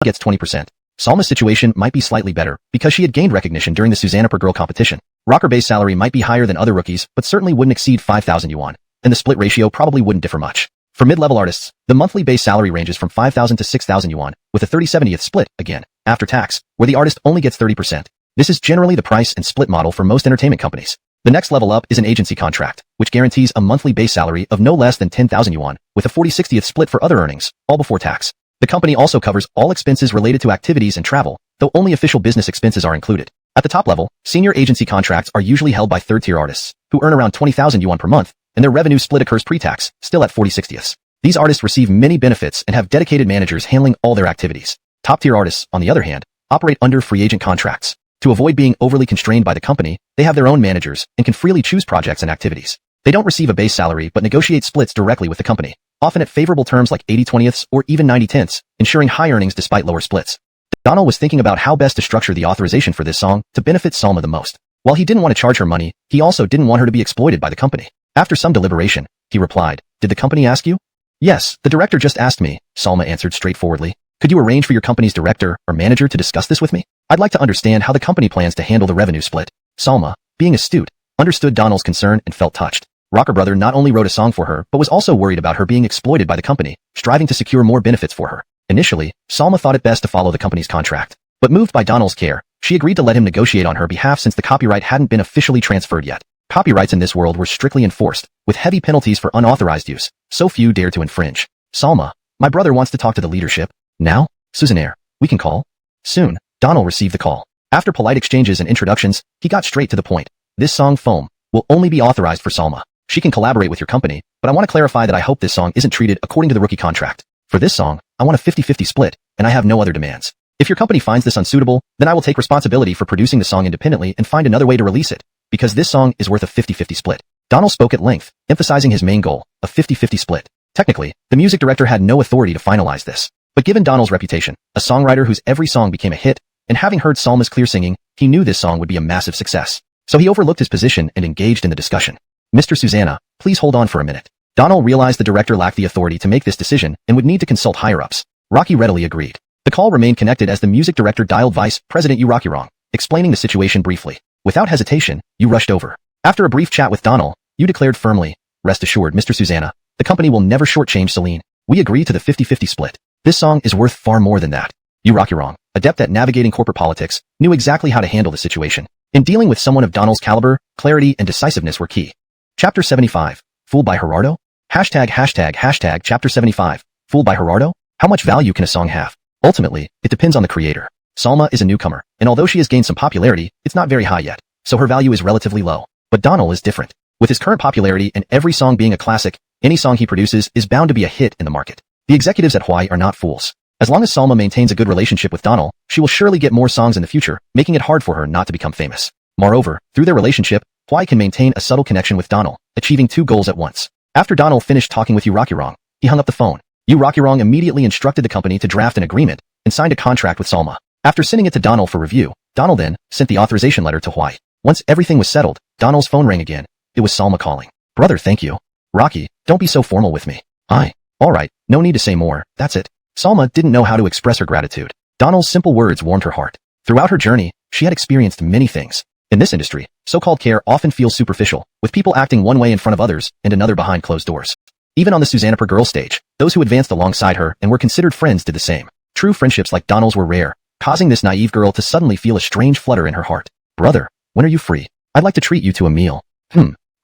Gets 20%. Salma's situation might be slightly better because she had gained recognition during the Susanna Per Girl competition. Rocker base salary might be higher than other rookies, but certainly wouldn't exceed 5,000 yuan, and the split ratio probably wouldn't differ much. For mid-level artists, the monthly base salary ranges from 5,000 to 6,000 yuan, with a 30/70th split, again, after tax, where the artist only gets 30%. This is generally the price and split model for most entertainment companies. The next level up is an agency contract, which guarantees a monthly base salary of no less than 10,000 yuan, with a 40/60th split for other earnings, all before tax. The company also covers all expenses related to activities and travel, though only official business expenses are included. At the top level, senior agency contracts are usually held by third-tier artists, who earn around 20,000 yuan per month, and their revenue split occurs pre-tax, still at 40/60ths. These artists receive many benefits and have dedicated managers handling all their activities. Top-tier artists, on the other hand, operate under free agent contracts. To avoid being overly constrained by the company, they have their own managers and can freely choose projects and activities. They don't receive a base salary but negotiate splits directly with the company, often at favorable terms like 80/20ths or even 90/10ths, ensuring high earnings despite lower splits. Donald was thinking about how best to structure the authorization for this song to benefit Salma the most. While he didn't want to charge her money, he also didn't want her to be exploited by the company. After some deliberation, he replied, "Did the company ask you?" "Yes, the director just asked me," Salma answered straightforwardly. "Could you arrange for your company's director or manager to discuss this with me? I'd like to understand how the company plans to handle the revenue split." Salma, being astute, understood Donald's concern and felt touched. Rocker Brother not only wrote a song for her but was also worried about her being exploited by the company, striving to secure more benefits for her. Initially, Salma thought it best to follow the company's contract. But moved by Donald's care, she agreed to let him negotiate on her behalf since the copyright hadn't been officially transferred yet. Copyrights in this world were strictly enforced, with heavy penalties for unauthorized use, so few dared to infringe. "Salma, my brother wants to talk to the leadership." "Now? Susanna, we can call?" Soon, Donald received the call. After polite exchanges and introductions, he got straight to the point. "This song, Foam, will only be authorized for Salma. She can collaborate with your company, but I want to clarify that I hope this song isn't treated according to the rookie contract. For this song, I want a 50/50 split, and I have no other demands. If your company finds this unsuitable, then I will take responsibility for producing the song independently and find another way to release it, because this song is worth a 50/50 split." Donald spoke at length, emphasizing his main goal, a 50/50 split. Technically, the music director had no authority to finalize this. But given Donald's reputation, a songwriter whose every song became a hit, and having heard Salma's clear singing, he knew this song would be a massive success. So he overlooked his position and engaged in the discussion. "Mr. Susanna, please hold on for a minute." Donald realized the director lacked the authority to make this decision and would need to consult higher-ups. Rocky readily agreed. The call remained connected as the music director dialed Vice President Yu Rockyrong, explaining the situation briefly. Without hesitation, Yu rushed over. After a brief chat with Donald, Yu declared firmly, "Rest assured, Mr. Susanna, the company will never shortchange Celine. We agree to the 50/50 split. This song is worth far more than that." Yu Rockyrong, adept at navigating corporate politics, knew exactly how to handle the situation. In dealing with someone of Donald's caliber, clarity and decisiveness were key. Chapter 75. Fooled by Gerardo? Chapter 75. Fooled by Gerardo? How much value can a song have? Ultimately, it depends on the creator. Salma is a newcomer, and although she has gained some popularity, it's not very high yet, so her value is relatively low. But Donald is different. With his current popularity and every song being a classic, any song he produces is bound to be a hit in the market. The executives at Huai are not fools. As long as Salma maintains a good relationship with Donald, she will surely get more songs in the future, making it hard for her not to become famous. Moreover, through their relationship, Huai can maintain a subtle connection with Donald, achieving two goals at once. After Donald finished talking with Yu Rockyrong, he hung up the phone. Yu Rockyrong immediately instructed the company to draft an agreement and signed a contract with Salma. After sending it to Donald for review, Donald then sent the authorization letter to Huai. Once everything was settled, Donald's phone rang again. It was Salma calling. "Brother, thank you." "Rocky, don't be so formal with me." Alright, no need to say more, that's it." Salma didn't know how to express her gratitude. Donald's simple words warmed her heart. Throughout her journey, she had experienced many things. In this industry, so-called care often feels superficial, with people acting one way in front of others and another behind closed doors. Even on the Susanna Per Girl stage, those who advanced alongside her and were considered friends did the same. True friendships like Donald's were rare, causing this naive girl to suddenly feel a strange flutter in her heart. Brother, when are you free? I'd like to treat you to a meal.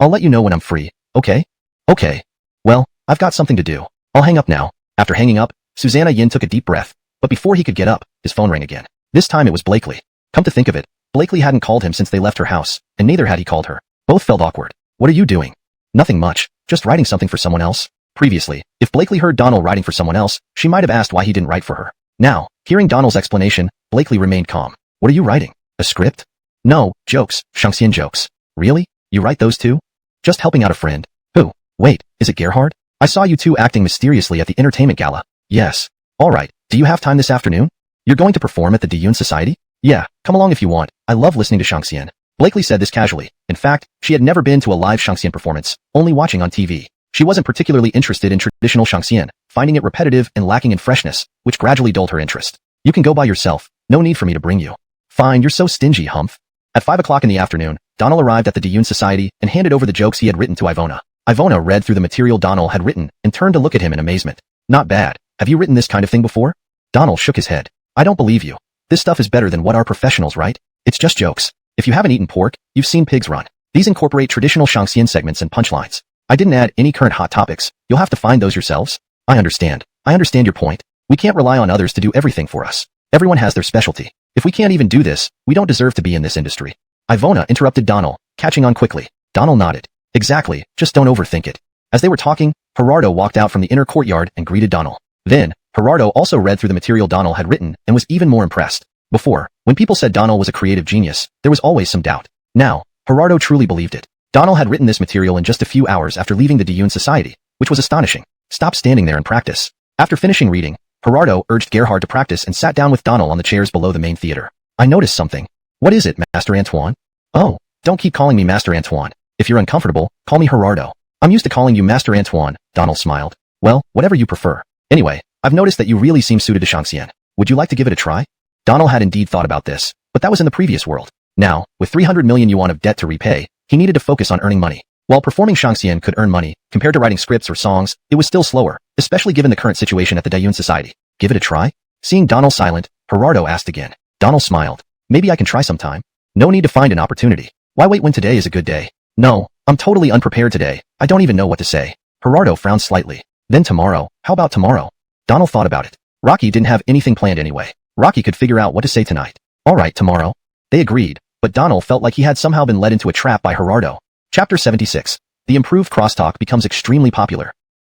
I'll let you know when I'm free, okay? Okay. Well, I've got something to do. I'll hang up now. After hanging up, Susanna Yin took a deep breath, but before he could get up, his phone rang again. This time it was Blakely. Come to think of it, Blakely hadn't called him since they left her house, and neither had he called her. Both felt awkward. What are you doing? Nothing much, just writing something for someone else. Previously, if Blakely heard Donald writing for someone else, she might have asked why he didn't write for her. Now, hearing Donald's explanation, Blakely remained calm. What are you writing? A script? No, jokes, Shangxian jokes. Really? You write those too? Just helping out a friend. Who? Wait, is it Gerhard? I saw you two acting mysteriously at the entertainment gala. Yes. Alright, do you have time this afternoon? You're going to perform at the Diyun Society? Yeah, come along if you want. I love listening to Shangxian. Blakely said this casually. In fact, she had never been to a live Shangxian performance, only watching on TV. She wasn't particularly interested in traditional Shangxian, finding it repetitive and lacking in freshness, which gradually dulled her interest. You can go by yourself. No need for me to bring you. Fine, you're so stingy, Humph. At 5 o'clock in the afternoon, Donald arrived at the Diyun Society and handed over the jokes he had written to Ivona. Ivona read through the material Donald had written and turned to look at him in amazement. Not bad. Have you written this kind of thing before? Donald shook his head. I don't believe you. This stuff is better than what our professionals write. It's just jokes. If you haven't eaten pork, you've seen pigs run. These incorporate traditional Shangxian segments and punchlines. I didn't add any current hot topics. You'll have to find those yourselves. I understand. I understand your point. We can't rely on others to do everything for us. Everyone has their specialty. If we can't even do this, we don't deserve to be in this industry. Ivona interrupted Donald, catching on quickly. Donald nodded. Exactly, just don't overthink it. As they were talking, Gerardo walked out from the inner courtyard and greeted Donald. Then, Gerardo also read through the material Donald had written and was even more impressed. Before, when people said Donald was a creative genius, there was always some doubt. Now, Gerardo truly believed it. Donald had written this material in just a few hours after leaving the Diyun Society, which was astonishing. Stop standing there and practice. After finishing reading, Gerardo urged Gerhard to practice and sat down with Donald on the chairs below the main theater. I noticed something. What is it, Master Antoine? Oh, don't keep calling me Master Antoine. If you're uncomfortable, call me Gerardo. I'm used to calling you Master Antoine, Donald smiled. Well, whatever you prefer. Anyway, I've noticed that you really seem suited to Shangxian. Would you like to give it a try? Donald had indeed thought about this, but that was in the previous world. Now, with 300 million yuan of debt to repay, he needed to focus on earning money. While performing Shangxian could earn money, compared to writing scripts or songs, it was still slower, especially given the current situation at the Diyun Society. Give it a try? Seeing Donald silent, Gerardo asked again. Donald smiled. Maybe I can try sometime. No need to find an opportunity. Why wait when today is a good day? No, I'm totally unprepared today. I don't even know what to say. Gerardo frowned slightly. Then tomorrow. How about tomorrow? Donald thought about it. Rocky didn't have anything planned anyway. Rocky could figure out what to say tonight. Alright, tomorrow. They agreed, but Donald felt like he had somehow been led into a trap by Gerardo. Chapter 76. The improved crosstalk becomes extremely popular.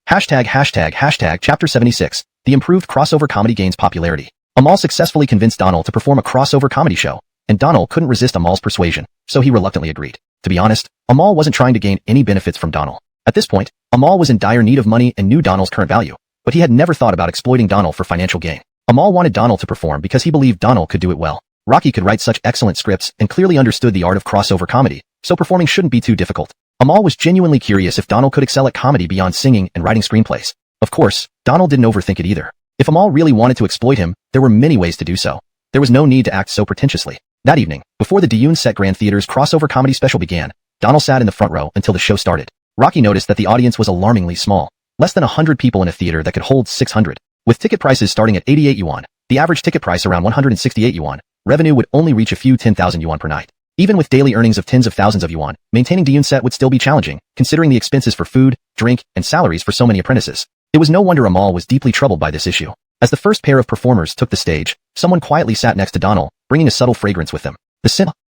Hashtag Chapter 76. The improved crossover comedy gains popularity. Amal successfully convinced Donald to perform a crossover comedy show, and Donald couldn't resist Amal's persuasion, so he reluctantly agreed. To be honest, Amal wasn't trying to gain any benefits from Donald. At this point, Amal was in dire need of money and knew Donald's current value, but he had never thought about exploiting Donald for financial gain. Amal wanted Donald to perform because he believed Donald could do it well. Rocky could write such excellent scripts and clearly understood the art of crossover comedy, so performing shouldn't be too difficult. Amal was genuinely curious if Donald could excel at comedy beyond singing and writing screenplays. Of course, Donald didn't overthink it either. If Amal really wanted to exploit him, there were many ways to do so. There was no need to act so pretentiously. That evening, before the Diyun Set Grand Theater's crossover comedy special began, Donald sat in the front row until the show started. Rocky noticed that the audience was alarmingly small. Less than 100 people in a theater that could hold 600. With ticket prices starting at 88 yuan, the average ticket price around 168 yuan, revenue would only reach a few 10,000 yuan per night. Even with daily earnings of tens of thousands of yuan, maintaining Diyun Set would still be challenging, considering the expenses for food, drink, and salaries for so many apprentices. It was no wonder Amal was deeply troubled by this issue. As the first pair of performers took the stage, someone quietly sat next to Donald, bringing a subtle fragrance with them.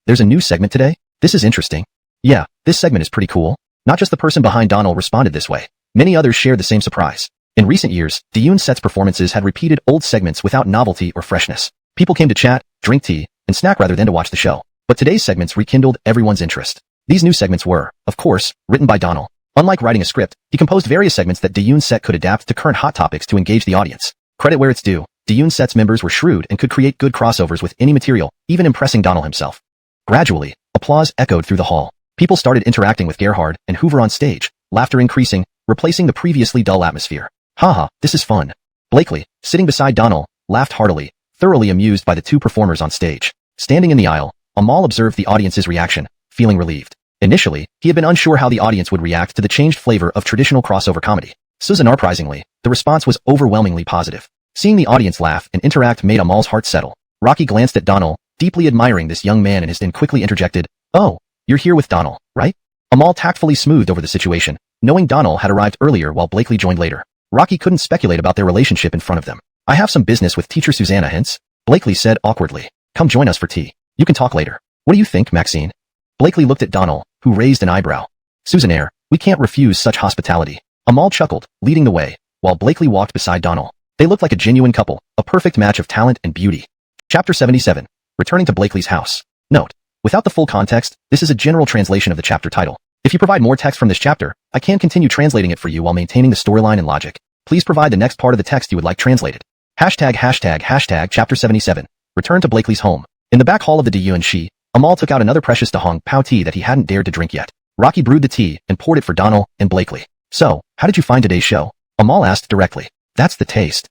There's a new segment today? This is interesting. Yeah, this segment is pretty cool. Not just the person behind Donald responded this way. Many others shared the same surprise. In recent years, Diyun Set's performances had repeated old segments without novelty or freshness. People came to chat, drink tea, and snack rather than to watch the show. But today's segments rekindled everyone's interest. These new segments were, of course, written by Donald. Unlike writing a script, he composed various segments that Diyun Set could adapt to current hot topics to engage the audience. Credit where it's due, Diyun Set's members were shrewd and could create good crossovers with any material, even impressing Donald himself. Gradually, applause echoed through the hall. People started interacting with Gerhard and Hoover on stage, laughter increasing, replacing the previously dull atmosphere. Haha, this is fun. Blakely, sitting beside Donald, laughed heartily, thoroughly amused by the two performers on stage. Standing in the aisle, Amal observed the audience's reaction, feeling relieved. Initially, he had been unsure how the audience would react to the changed flavor of traditional crossover comedy. Surprisingly, the response was overwhelmingly positive. Seeing the audience laugh and interact made Amal's heart settle. Rocky glanced at Donald, deeply admiring this young man and quickly interjected, "Oh, you're here with Donald, right?" Amal tactfully smoothed over the situation, knowing Donald had arrived earlier while Blakely joined later. Rocky couldn't speculate about their relationship in front of them. "I have some business with teacher Susanna hence," Blakely said awkwardly. "Come join us for tea. You can talk later." "What do you think, Maxine?" Blakely looked at Donald, who raised an eyebrow. "Susannaire, we can't refuse such hospitality." Amal chuckled, leading the way, while Blakely walked beside Donald. They looked like a genuine couple, a perfect match of talent and beauty. Chapter 77. Returning to Blakely's house. Note: without the full context, this is a general translation of the chapter title. If you provide more text from this chapter, I can continue translating it for you while maintaining the storyline and logic. Please provide the next part of the text you would like translated. ####Chapter 77. Return to Blakely's home. In the back hall of the Donghua, Amal took out another precious Donghua tea that he hadn't dared to drink yet. Rocky brewed the tea and poured it for Donald and Blakely. "So, how did you find today's show?" Amal asked directly. "That's the taste."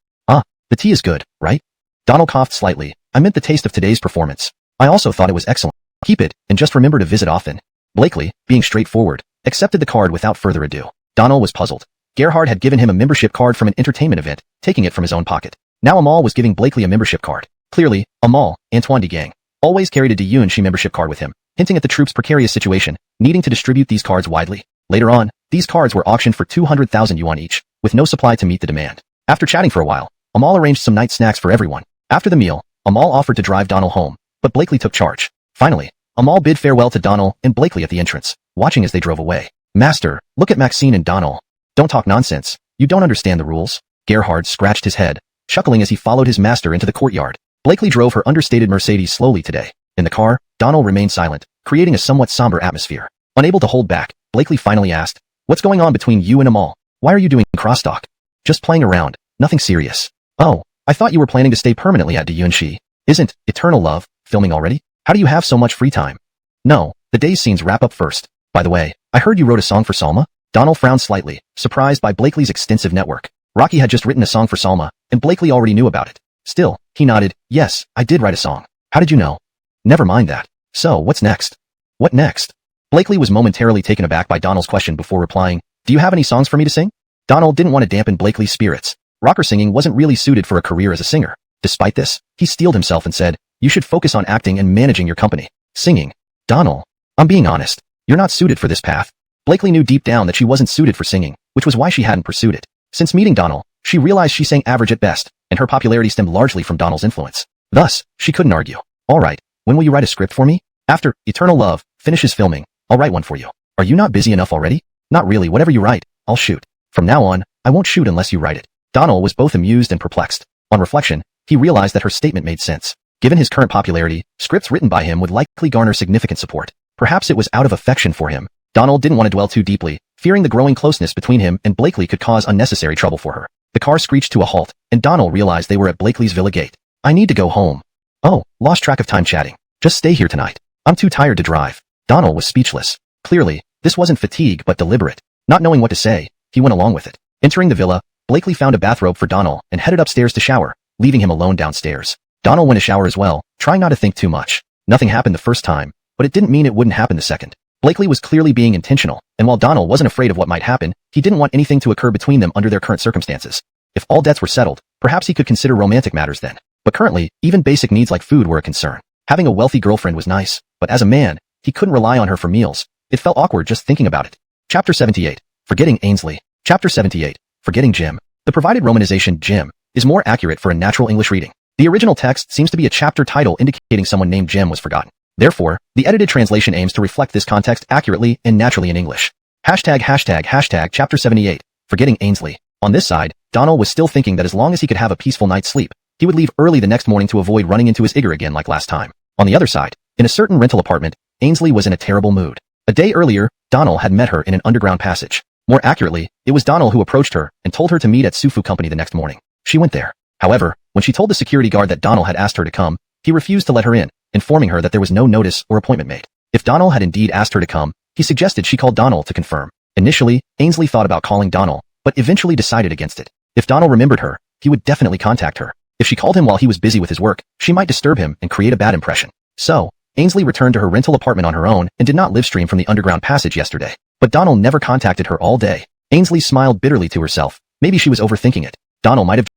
The tea is good, right?" Donald coughed slightly. "I meant the taste of today's performance. I also thought it was excellent. Keep it, and just remember to visit often." Blakely, being straightforward, accepted the card without further ado. Donald was puzzled. Gerhard had given him a membership card from an entertainment event, taking it from his own pocket. Now Amal was giving Blakely a membership card. Clearly, Amal, Antoine de Gang, always carried a Donghua membership card with him, hinting at the troops' precarious situation, needing to distribute these cards widely. Later on, these cards were auctioned for 200,000 yuan each, with no supply to meet the demand. After chatting for a while, Amal arranged some night snacks for everyone. After the meal, Amal offered to drive Donald home, but Blakely took charge. Finally, Amal bid farewell to Donald and Blakely at the entrance, watching as they drove away. "Master, look at Maxine and Donald. Don't talk nonsense. You don't understand the rules." Gerhard scratched his head, chuckling as he followed his master into the courtyard. Blakely drove her understated Mercedes slowly today. In the car, Donald remained silent, creating a somewhat somber atmosphere. Unable to hold back, Blakely finally asked, "What's going on between you and Amal? Why are you doing crosstalk?" "Just playing around. Nothing serious." "Oh, I thought you were planning to stay permanently at Donghua. Isn't Eternal Love filming already? How do you have so much free time?" "No, the day's scenes wrap up first. By the way, I heard you wrote a song for Salma?" Donald frowned slightly, surprised by Blakely's extensive network. Rocky had just written a song for Salma, and Blakely already knew about it. Still, he nodded. "Yes, I did write a song." "How did you know?" "Never mind that. So, what's next?" "What next?" Blakely was momentarily taken aback by Donald's question before replying, "Do you have any songs for me to sing?" Donald didn't want to dampen Blakely's spirits. Rocker singing wasn't really suited for a career as a singer. Despite this, he steeled himself and said, "You should focus on acting and managing your company. Singing. Donald, I'm being honest. You're not suited for this path." Blakely knew deep down that she wasn't suited for singing, which was why she hadn't pursued it. Since meeting Donald, she realized she sang average at best, and her popularity stemmed largely from Donald's influence. Thus, she couldn't argue. "All right, when will you write a script for me?" "After Eternal Love finishes filming, I'll write one for you." "Are you not busy enough already?" "Not really. Whatever you write, I'll shoot. From now on, I won't shoot unless you write it." Donald was both amused and perplexed. On reflection, he realized that her statement made sense. Given his current popularity, scripts written by him would likely garner significant support. Perhaps it was out of affection for him. Donald didn't want to dwell too deeply, fearing the growing closeness between him and Blakely could cause unnecessary trouble for her. The car screeched to a halt, and Donald realized they were at Blakely's villa gate. "I need to go home." "Oh, lost track of time chatting. Just stay here tonight. I'm too tired to drive." Donald was speechless. Clearly, this wasn't fatigue but deliberate. Not knowing what to say, he went along with it. Entering the villa, Blakely found a bathrobe for Donald and headed upstairs to shower, leaving him alone downstairs. Donald went to shower as well, trying not to think too much. Nothing happened the first time, but it didn't mean it wouldn't happen the second. Blakely was clearly being intentional, and while Donald wasn't afraid of what might happen, he didn't want anything to occur between them under their current circumstances. If all debts were settled, perhaps he could consider romantic matters then. But currently, even basic needs like food were a concern. Having a wealthy girlfriend was nice, but as a man, he couldn't rely on her for meals. It felt awkward just thinking about it. Chapter 78. Forgetting Ainsley. Chapter 78. Forgetting Jim. The provided romanization Jim is more accurate for a natural English reading. The original text seems to be a chapter title indicating someone named Jim was forgotten. Therefore, the edited translation aims to reflect this context accurately and naturally in English. Chapter 78. Forgetting Ainsley. On this side, Donald was still thinking that as long as he could have a peaceful night's sleep, he would leave early the next morning to avoid running into his Igor again like last time. On the other side, in a certain rental apartment, Ainsley was in a terrible mood. A day earlier, Donald had met her in an underground passage. More accurately, it was Donald who approached her and told her to meet at Sufu Company the next morning. She went there. However, when she told the security guard that Donald had asked her to come, he refused to let her in, informing her that there was no notice or appointment made. If Donald had indeed asked her to come, he suggested she call Donald to confirm. Initially, Ainsley thought about calling Donald, but eventually decided against it. If Donald remembered her, he would definitely contact her. If she called him while he was busy with his work, she might disturb him and create a bad impression. So, Ainsley returned to her rental apartment on her own and did not live stream from the underground passage yesterday. But Donald never contacted her all day. Ainsley smiled bitterly to herself. Maybe she was overthinking it. Donald might have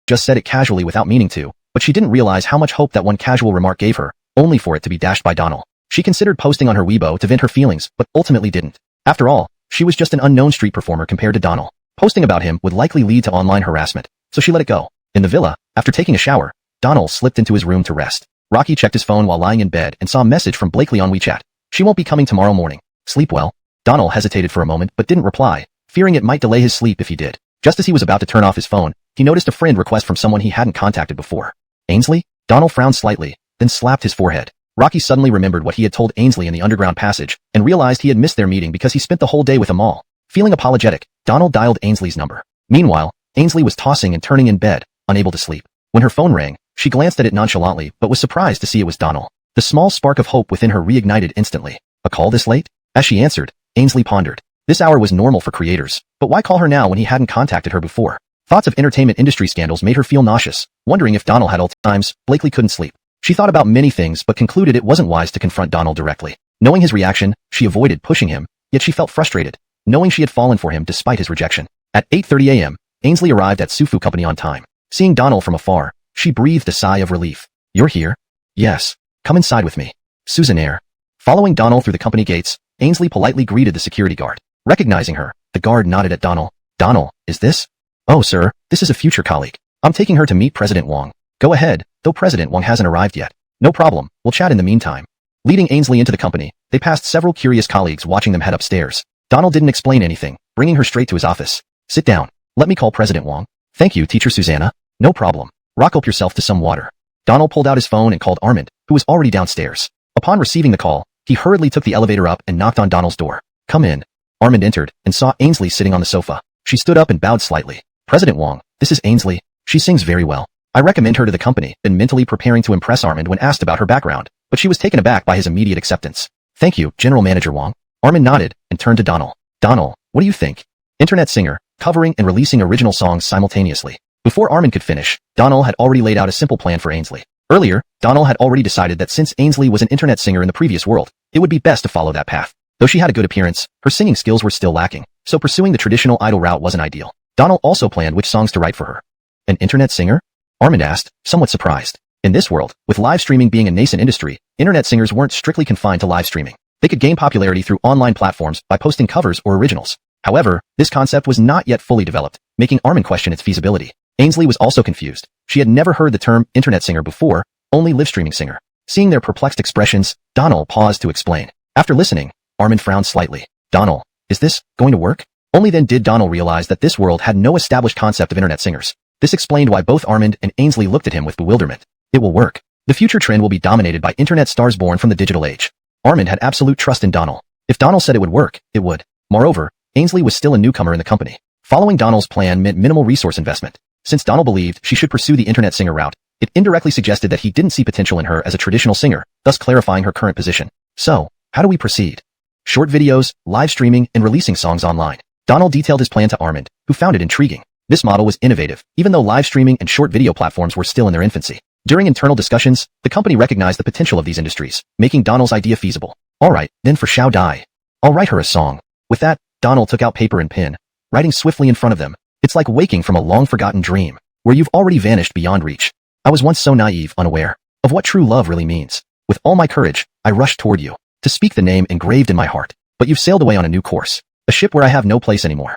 just said it casually without meaning to, but she didn't realize how much hope that one casual remark gave her, only for it to be dashed by Donald. She considered posting on her Weibo to vent her feelings, but ultimately didn't. After all, she was just an unknown street performer compared to Donald. Posting about him would likely lead to online harassment, so she let it go. In the villa, after taking a shower, Donald slipped into his room to rest. Rocky checked his phone while lying in bed and saw a message from Blakely on WeChat. She won't be coming tomorrow morning. Sleep well. Donald hesitated for a moment but didn't reply, fearing it might delay his sleep if he did. Just as he was about to turn off his phone, he noticed a friend request from someone he hadn't contacted before. Ainsley? Donald frowned slightly, then slapped his forehead. Rocky suddenly remembered what he had told Ainsley in the underground passage and realized he had missed their meeting because he spent the whole day with them all. Feeling apologetic, Donald dialed Ainsley's number. Meanwhile, Ainsley was tossing and turning in bed, unable to sleep. When her phone rang, she glanced at it nonchalantly but was surprised to see it was Donald. The small spark of hope within her reignited instantly. A call this late? As she answered, Ainsley pondered. This hour was normal for creators, but why call her now when he hadn't contacted her before? Thoughts of entertainment industry scandals made her feel nauseous, wondering if Donald had all times. Blakely couldn't sleep. She thought about many things but concluded it wasn't wise to confront Donald directly. Knowing his reaction, she avoided pushing him, yet she felt frustrated, knowing she had fallen for him despite his rejection. At 8:30 a.m., Ainsley arrived at Sufu Company on time. Seeing Donald from afar, she breathed a sigh of relief. You're here? Yes. Come inside with me. Susannaire. Following Donald through the company gates, Ainsley politely greeted the security guard. Recognizing her, the guard nodded at Donald. Donald, is this? Oh, sir, this is a future colleague. I'm taking her to meet President Wang. Go ahead, though President Wang hasn't arrived yet. No problem, we'll chat in the meantime. Leading Ainsley into the company, they passed several curious colleagues watching them head upstairs. Donald didn't explain anything, bringing her straight to his office. Sit down. Let me call President Wang. Thank you, Teacher Susanna. No problem. Rock up yourself to some water. Donald pulled out his phone and called Armand, who was already downstairs. Upon receiving the call, he hurriedly took the elevator up and knocked on Donald's door. Come in. Armand entered and saw Ainsley sitting on the sofa. She stood up and bowed slightly. President Wang, this is Ainsley. She sings very well. I recommend her to the company, and mentally preparing to impress Armand when asked about her background, but she was taken aback by his immediate acceptance. Thank you, General Manager Wang. Armand nodded and turned to Donald. Donald, what do you think? Internet singer, covering and releasing original songs simultaneously. Before Armand could finish, Donald had already laid out a simple plan for Ainsley. Earlier, Donald had already decided that since Ainsley was an internet singer in the previous world, it would be best to follow that path. Though she had a good appearance, her singing skills were still lacking, so pursuing the traditional idol route wasn't ideal. Donald also planned which songs to write for her. An internet singer? Armand asked, somewhat surprised. In this world, with live streaming being a nascent industry, internet singers weren't strictly confined to live streaming. They could gain popularity through online platforms by posting covers or originals. However, this concept was not yet fully developed, making Armand question its feasibility. Ainsley was also confused. She had never heard the term internet singer before, only live streaming singer. Seeing their perplexed expressions, Donald paused to explain. After listening, Armand frowned slightly. Donald, is this going to work? Only then did Donald realize that this world had no established concept of internet singers. This explained why both Armand and Ainsley looked at him with bewilderment. It will work. The future trend will be dominated by internet stars born from the digital age. Armand had absolute trust in Donald. If Donald said it would work, it would. Moreover, Ainsley was still a newcomer in the company. Following Donald's plan meant minimal resource investment. Since Donald believed she should pursue the internet singer route, it indirectly suggested that he didn't see potential in her as a traditional singer, thus clarifying her current position. So, how do we proceed? Short videos, live streaming, and releasing songs online. Donald detailed his plan to Armand, who found it intriguing. This model was innovative, even though live streaming and short video platforms were still in their infancy. During internal discussions, the company recognized the potential of these industries, making Donald's idea feasible. Alright, then for Xiao Dai. I'll write her a song. With that, Donald took out paper and pen, writing swiftly in front of them. It's like waking from a long-forgotten dream, where you've already vanished beyond reach. I was once so naive, unaware of what true love really means. With all my courage, I rushed toward you, to speak the name engraved in my heart. But you've sailed away on a new course, a ship where I have no place anymore.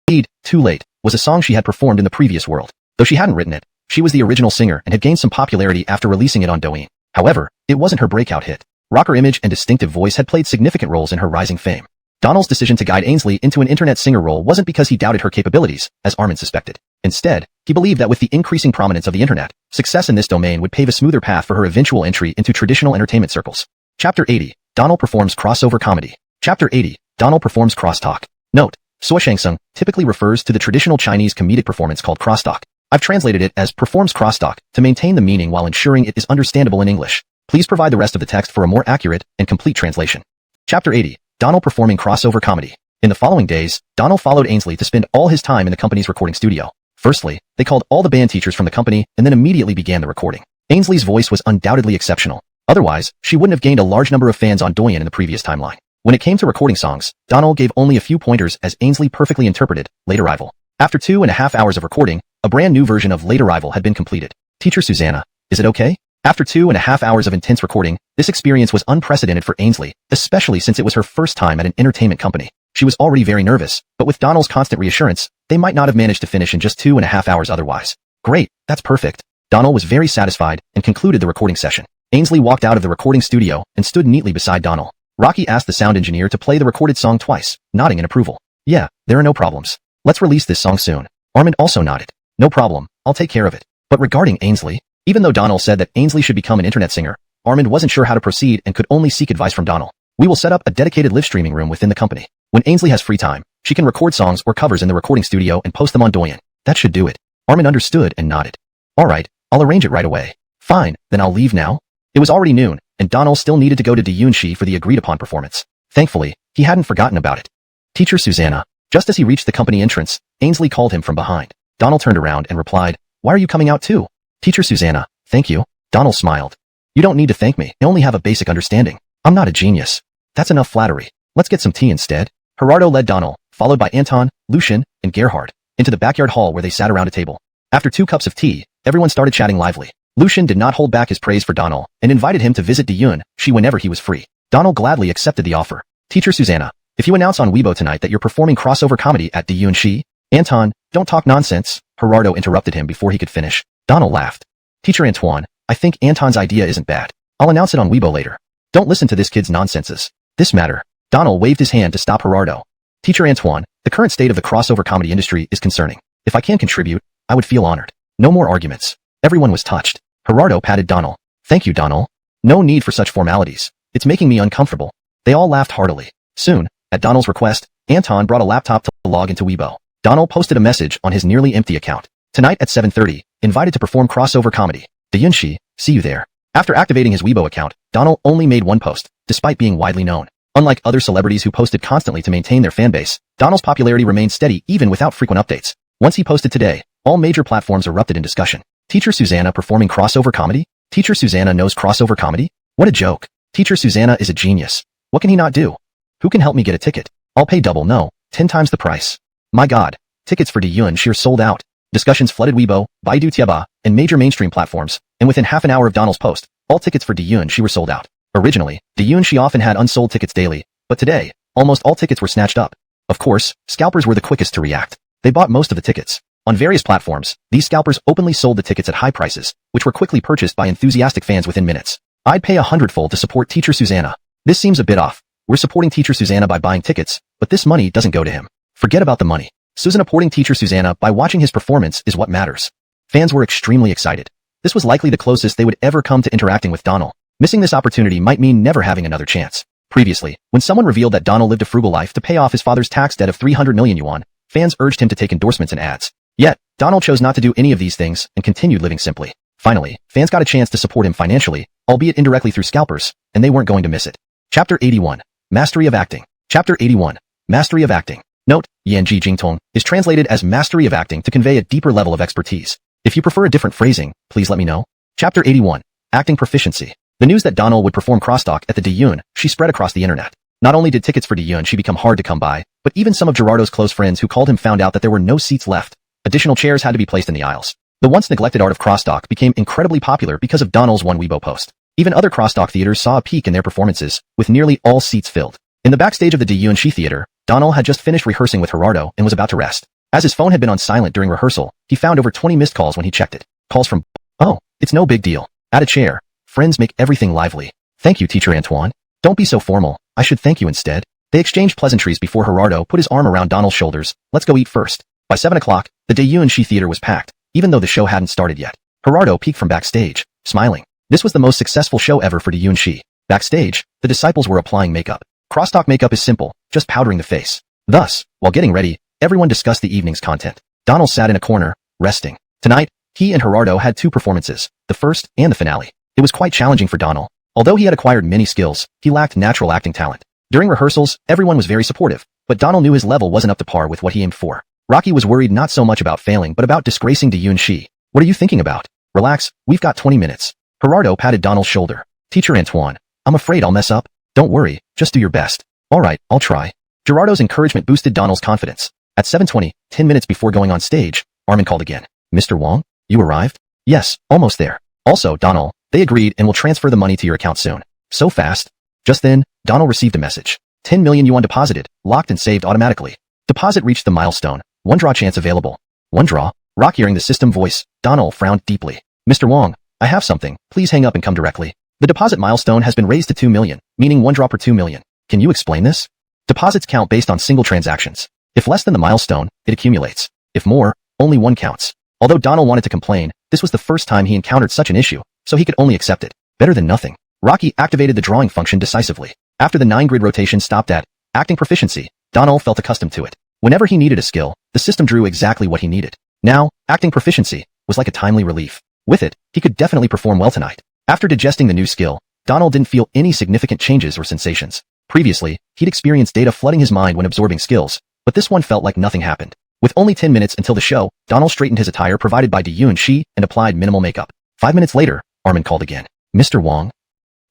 Indeed, Too Late was a song she had performed in the previous world. Though she hadn't written it, she was the original singer and had gained some popularity after releasing it on Douyin. However, it wasn't her breakout hit. Rocker image and distinctive voice had played significant roles in her rising fame. Donald's decision to guide Ainsley into an internet singer role wasn't because he doubted her capabilities, as Armand suspected. Instead, he believed that with the increasing prominence of the internet, success in this domain would pave a smoother path for her eventual entry into traditional entertainment circles. Chapter 80. Donald performs crossover comedy. Chapter 80. Donald performs crosstalk. Note, Suoshangsung typically refers to the traditional Chinese comedic performance called crosstalk. I've translated it as performs crosstalk to maintain the meaning while ensuring it is understandable in English. Please provide the rest of the text for a more accurate and complete translation. Chapter 80. Donald performing crossover comedy. In the following days, Donald followed Ainsley to spend all his time in the company's recording studio. Firstly, they called all the band teachers from the company and then immediately began the recording. Ainsley's voice was undoubtedly exceptional. Otherwise, she wouldn't have gained a large number of fans on Douyin in the previous timeline. When it came to recording songs, Donald gave only a few pointers as Ainsley perfectly interpreted Late Arrival. After 2.5 hours of recording, a brand new version of Late Arrival had been completed. Teacher Susanna, is it okay? After 2.5 hours of intense recording, this experience was unprecedented for Ainsley, especially since it was her first time at an entertainment company. She was already very nervous, but with Donald's constant reassurance, they might not have managed to finish in just 2.5 hours otherwise. Great, that's perfect. Donald was very satisfied and concluded the recording session. Ainsley walked out of the recording studio and stood neatly beside Donald. Rocky asked the sound engineer to play the recorded song twice, nodding in approval. Yeah, there are no problems. Let's release this song soon. Armand also nodded. No problem, I'll take care of it. But regarding Ainsley, even though Donald said that Ainsley should become an internet singer, Armand wasn't sure how to proceed and could only seek advice from Donald. We will set up a dedicated live streaming room within the company. When Ainsley has free time, she can record songs or covers in the recording studio and post them on Douyin. That should do it. Armand understood and nodded. Alright, I'll arrange it right away. Fine, then I'll leave now. It was already noon, and Donald still needed to go to Douyin for the agreed-upon performance. Thankfully, he hadn't forgotten about it. Teacher Susanna. Just as he reached the company entrance, Ainsley called him from behind. Donald turned around and replied, Why are you coming out too? Teacher Susanna, thank you. Donald smiled. You don't need to thank me, I only have a basic understanding. I'm not a genius. That's enough flattery. Let's get some tea instead. Gerardo led Donald, followed by Anton, Lucian, and Gerhard, into the backyard hall where they sat around a table. After 2 cups of tea, everyone started chatting lively. Lucian did not hold back his praise for Donald and invited him to visit Douyin whenever he was free. Donald gladly accepted the offer. Teacher Susanna, if you announce on Weibo tonight that you're performing crossover comedy at Douyin, Anton, don't talk nonsense, Gerardo interrupted him before he could finish. Donald laughed. Teacher Antoine, I think Anton's idea isn't bad. I'll announce it on Weibo later. Don't listen to this kid's nonsenses. This matter. Donald waved his hand to stop Gerardo. Teacher Antoine, the current state of the crossover comedy industry is concerning. If I can contribute, I would feel honored. No more arguments. Everyone was touched. Gerardo patted Donald. Thank you, Donald. No need for such formalities. It's making me uncomfortable. They all laughed heartily. Soon, at Donald's request, Anton brought a laptop to log into Weibo. Donald posted a message on his nearly empty account. Tonight at 7:30, invited to perform crossover comedy. Douyin, see you there. After activating his Weibo account, Donald only made one post, despite being widely known. Unlike other celebrities who posted constantly to maintain their fanbase, Donald's popularity remained steady even without frequent updates. Once he posted today, all major platforms erupted in discussion. Teacher Susanna performing crossover comedy? Teacher Susanna knows crossover comedy? What a joke. Teacher Susanna is a genius. What can he not do? Who can help me get a ticket? I'll pay double, no, 10 times the price. My god, tickets for Douyin sold out. Discussions flooded Weibo, Baidu Tieba, and major mainstream platforms, and within half an hour of Donald's post, all tickets for Douyin were sold out. Originally, Douyin often had unsold tickets daily, but today, almost all tickets were snatched up. Of course, scalpers were the quickest to react. They bought most of the tickets. On various platforms, these scalpers openly sold the tickets at high prices, which were quickly purchased by enthusiastic fans within minutes. I'd pay 100-fold to support Teacher Susanna. This seems a bit off. We're supporting Teacher Susanna by buying tickets, but this money doesn't go to him. Forget about the money. Supporting Teacher Susanna by watching his performance is what matters. Fans were extremely excited. This was likely the closest they would ever come to interacting with Donald. Missing this opportunity might mean never having another chance. Previously, when someone revealed that Donald lived a frugal life to pay off his father's tax debt of 300 million yuan, fans urged him to take endorsements and ads. Yet, Donald chose not to do any of these things and continued living simply. Finally, fans got a chance to support him financially, albeit indirectly through scalpers, and they weren't going to miss it. Chapter 81. Mastery of Acting. Chapter 81. Mastery of Acting. Note, Yanji Jingtong is translated as mastery of acting to convey a deeper level of expertise. If you prefer a different phrasing, please let me know. Chapter 81. Acting Proficiency. The news that Donald would perform crosstalk at the Douyin spread across the internet. Not only did tickets for Douyin become hard to come by, but even some of Gerardo's close friends who called him found out that there were no seats left. Additional chairs had to be placed in the aisles. The once neglected art of crosstalk became incredibly popular because of Donald's one Weibo post. Even other crosstalk theaters saw a peak in their performances, with nearly all seats filled. In the backstage of the Douyin theater, Donald had just finished rehearsing with Gerardo and was about to rest. As his phone had been on silent during rehearsal, he found over 20 missed calls when he checked it. Calls from, oh, it's no big deal. Add a chair. Friends make everything lively. Thank you, Teacher Antoine. Don't be so formal. I should thank you instead. They exchanged pleasantries before Gerardo put his arm around Donald's shoulders. Let's go eat first. By 7 o'clock, the Douyin theater was packed, even though the show hadn't started yet. Gerardo peeked from backstage, smiling. This was the most successful show ever for Douyin. Backstage, the disciples were applying makeup. Crosstalk makeup is simple, just powdering the face. Thus, while getting ready, everyone discussed the evening's content. Donald sat in a corner, resting. Tonight, he and Gerardo had 2 performances, the first and the finale. It was quite challenging for Donald. Although he had acquired many skills, he lacked natural acting talent. During rehearsals, everyone was very supportive, but Donald knew his level wasn't up to par with what he aimed for. Rocky was worried not so much about failing but about disgracing Douyin. What are you thinking about? Relax, we've got 20 minutes. Gerardo patted Donald's shoulder. Teacher Antoine, I'm afraid I'll mess up. Don't worry, just do your best. Alright, I'll try. Gerardo's encouragement boosted Donald's confidence. At 7:20, 10 minutes before going on stage, Armin called again. Mr. Wong? You arrived? Yes, almost there. Also, Donald, they agreed and will transfer the money to your account soon. So fast? Just then, Donald received a message. 10 million yuan deposited, locked and saved automatically. Deposit reached the milestone. 1 draw chance available. 1 draw? Rock hearing the system voice, Donald frowned deeply. Mr. Wong, I have something. Please hang up and come directly. The deposit milestone has been raised to 2 million, meaning 1 draw per 2 million. Can you explain this? Deposits count based on single transactions. If less than the milestone, it accumulates. If more, only 1 counts. Although Donald wanted to complain, this was the first time he encountered such an issue, so he could only accept it. Better than nothing. Rocky activated the drawing function decisively. After the 9-grid rotation stopped at acting proficiency, Donald felt accustomed to it. Whenever he needed a skill, the system drew exactly what he needed. Now, acting proficiency was like a timely relief. With it, he could definitely perform well tonight. After digesting the new skill, Donald didn't feel any significant changes or sensations. Previously, he'd experienced data flooding his mind when absorbing skills, but this one felt like nothing happened. With only 10 minutes until the show, Donald straightened his attire provided by Diyun Shi and applied minimal makeup. 5 minutes later, Armin called again. Mr. Wong?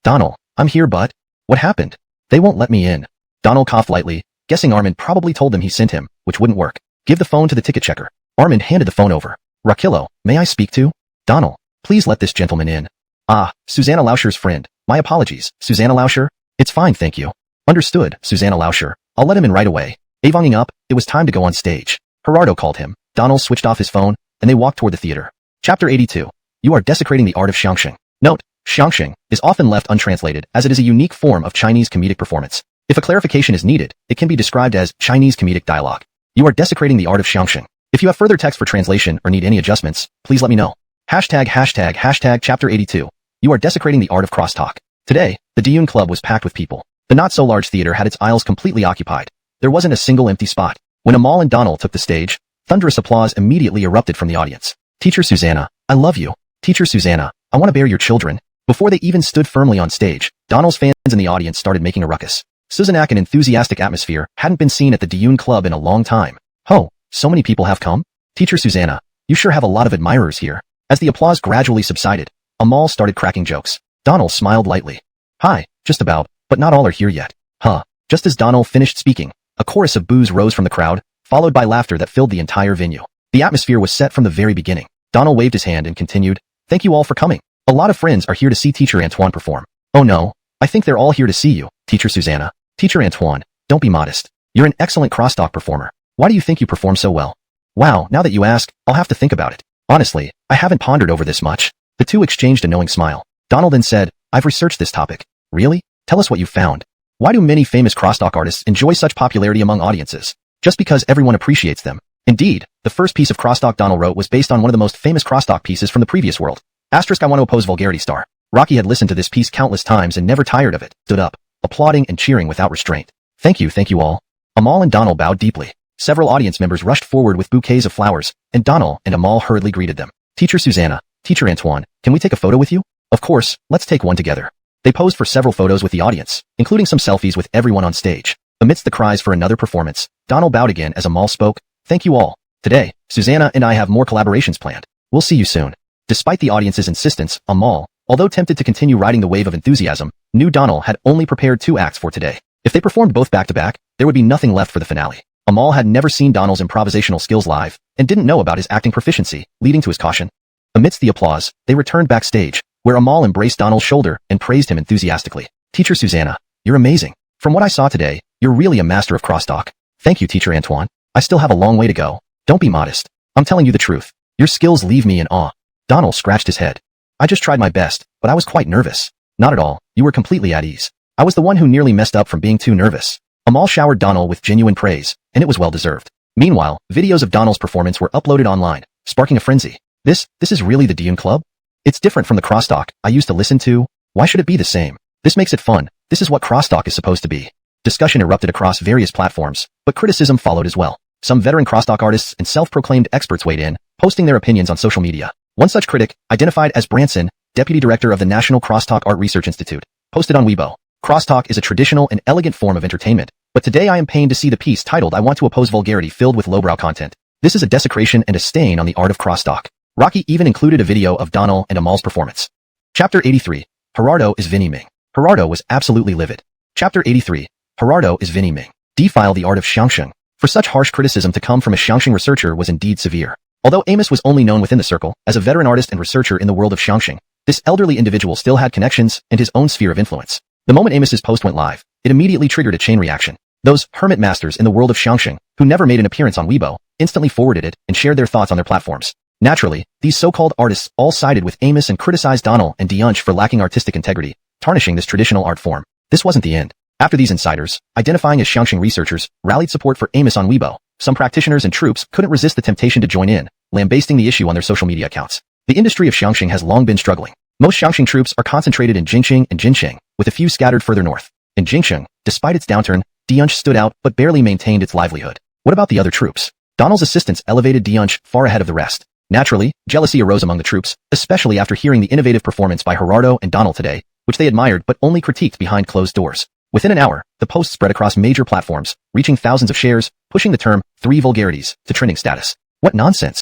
Donald, I'm here but... What happened? They won't let me in. Donald coughed lightly, guessing Armin probably told them he sent him, which wouldn't work. Give the phone to the ticket checker. Armin handed the phone over. Rakillo, may I speak to? Donald, please let this gentleman in. Ah, Susanna Lauscher's friend. My apologies, Susanna Lauscher? It's fine, thank you. Understood, Susanna Lauscher. I'll let him in right away. Avonging up, it was time to go on stage. Gerardo called him. Donald switched off his phone, and they walked toward the theater. Chapter 82. You are desecrating the art of xiangxing. Note, xiangxing is often left untranslated as it is a unique form of Chinese comedic performance. If a clarification is needed, it can be described as Chinese comedic dialogue. You are desecrating the art of xiangxing. If you have further text for translation or need any adjustments, please let me know. Hashtag chapter 82. You are desecrating the art of crosstalk. Today, the Diyun Club was packed with people. The not-so-large theater had its aisles completely occupied. There wasn't a single empty spot. When Amal and Donald took the stage, thunderous applause immediately erupted from the audience. Teacher Susanna, I love you. Teacher Susanna, I want to bear your children. Before they even stood firmly on stage, Donald's fans in the audience started making a ruckus. Suzanak, an enthusiastic atmosphere, hadn't been seen at the Diyun Club in a long time. Oh, so many people have come? Teacher Susanna, you sure have a lot of admirers here. As the applause gradually subsided, Amal started cracking jokes. Donald smiled lightly. Hi, just about, but not all are here yet. Huh. Just as Donald finished speaking, a chorus of boos rose from the crowd, followed by laughter that filled the entire venue. The atmosphere was set from the very beginning. Donald waved his hand and continued, Thank you all for coming. A lot of friends are here to see Teacher Antoine perform. Oh no, I think they're all here to see you, Teacher Susanna. Teacher Antoine, don't be modest. You're an excellent crosstalk performer. Why do you think you perform so well? Wow, now that you ask, I'll have to think about it. Honestly, I haven't pondered over this much. The two exchanged a knowing smile. Donald then said, I've researched this topic. Really? Tell us what you found. Why do many famous crosstalk artists enjoy such popularity among audiences? Just because everyone appreciates them. Indeed, the first piece of crosstalk Donald wrote was based on one of the most famous crosstalk pieces from the previous world. Asterisk I want to oppose vulgarity star. Rocky had listened to this piece countless times and never tired of it, stood up, applauding and cheering without restraint. Thank you all. Amal and Donald bowed deeply. Several audience members rushed forward with bouquets of flowers, and Donald and Amal hurriedly greeted them. Teacher Susanna, Teacher Antoine, can we take a photo with you? Of course, let's take one together. They posed for several photos with the audience, including some selfies with everyone on stage. Amidst the cries for another performance, Donald bowed again as Amal spoke. Thank you all. Today, Susanna and I have more collaborations planned. We'll see you soon. Despite the audience's insistence, Amal, although tempted to continue riding the wave of enthusiasm, knew Donald had only prepared 2 acts for today. If they performed both back-to-back, there would be nothing left for the finale. Amal had never seen Donald's improvisational skills live, and didn't know about his acting proficiency, leading to his caution. Amidst the applause, they returned backstage, where Amal embraced Donald's shoulder and praised him enthusiastically. Teacher Susanna, you're amazing. From what I saw today, you're really a master of crosstalk. Thank you, Teacher Antoine. I still have a long way to go. Don't be modest. I'm telling you the truth. Your skills leave me in awe. Donald scratched his head. I just tried my best, but I was quite nervous. Not at all. You were completely at ease. I was the one who nearly messed up from being too nervous. Amal showered Donald with genuine praise, and it was well deserved. Meanwhile, videos of Donald's performance were uploaded online, sparking a frenzy. This is really the Diyun Club? It's different from the crosstalk I used to listen to. Why should it be the same? This makes it fun. This is what crosstalk is supposed to be. Discussion erupted across various platforms, but criticism followed as well. Some veteran crosstalk artists and self-proclaimed experts weighed in, posting their opinions on social media. One such critic, identified as Branson, deputy director of the National Crosstalk Art Research Institute, posted on Weibo. Crosstalk is a traditional and elegant form of entertainment, but today I am pained to see the piece titled I want to oppose vulgarity filled with lowbrow content. This is a desecration and a stain on the art of crosstalk. Rocky even included a video of Donald and Amal's performance. Chapter 83. Gerardo is Vinny Ming. Gerardo was absolutely livid. Chapter 83. Gerardo is Vinny Ming. Defile the art of xiangxing. For such harsh criticism to come from a Xiangxing researcher was indeed severe. Although Amos was only known within the circle as a veteran artist and researcher in the world of Xiangxing, this elderly individual still had connections and his own sphere of influence. The moment Amos's post went live, it immediately triggered a chain reaction. Those hermit masters in the world of Xiangxing, who never made an appearance on Weibo, instantly forwarded it and shared their thoughts on their platforms. Naturally, these so-called artists all sided with Amos and criticized Donald and Dianche for lacking artistic integrity, tarnishing this traditional art form. This wasn't the end. After these insiders, identifying as Xiangxing researchers, rallied support for Amos on Weibo, some practitioners and troops couldn't resist the temptation to join in, lambasting the issue on their social media accounts. The industry of Xiangxing has long been struggling. Most Xiangxing troops are concentrated in Jingxing and Jinsheng, with a few scattered further north. In Jingxing, despite its downturn, Dianche stood out but barely maintained its livelihood. What about the other troops? Donald's assistance elevated Dianche far ahead of the rest. Naturally, jealousy arose among the troops, especially after hearing the innovative performance by Gerardo and Donald today, which they admired but only critiqued behind closed doors. Within an hour, the post spread across major platforms, reaching thousands of shares, pushing the term 3 vulgarities to trending status. What nonsense!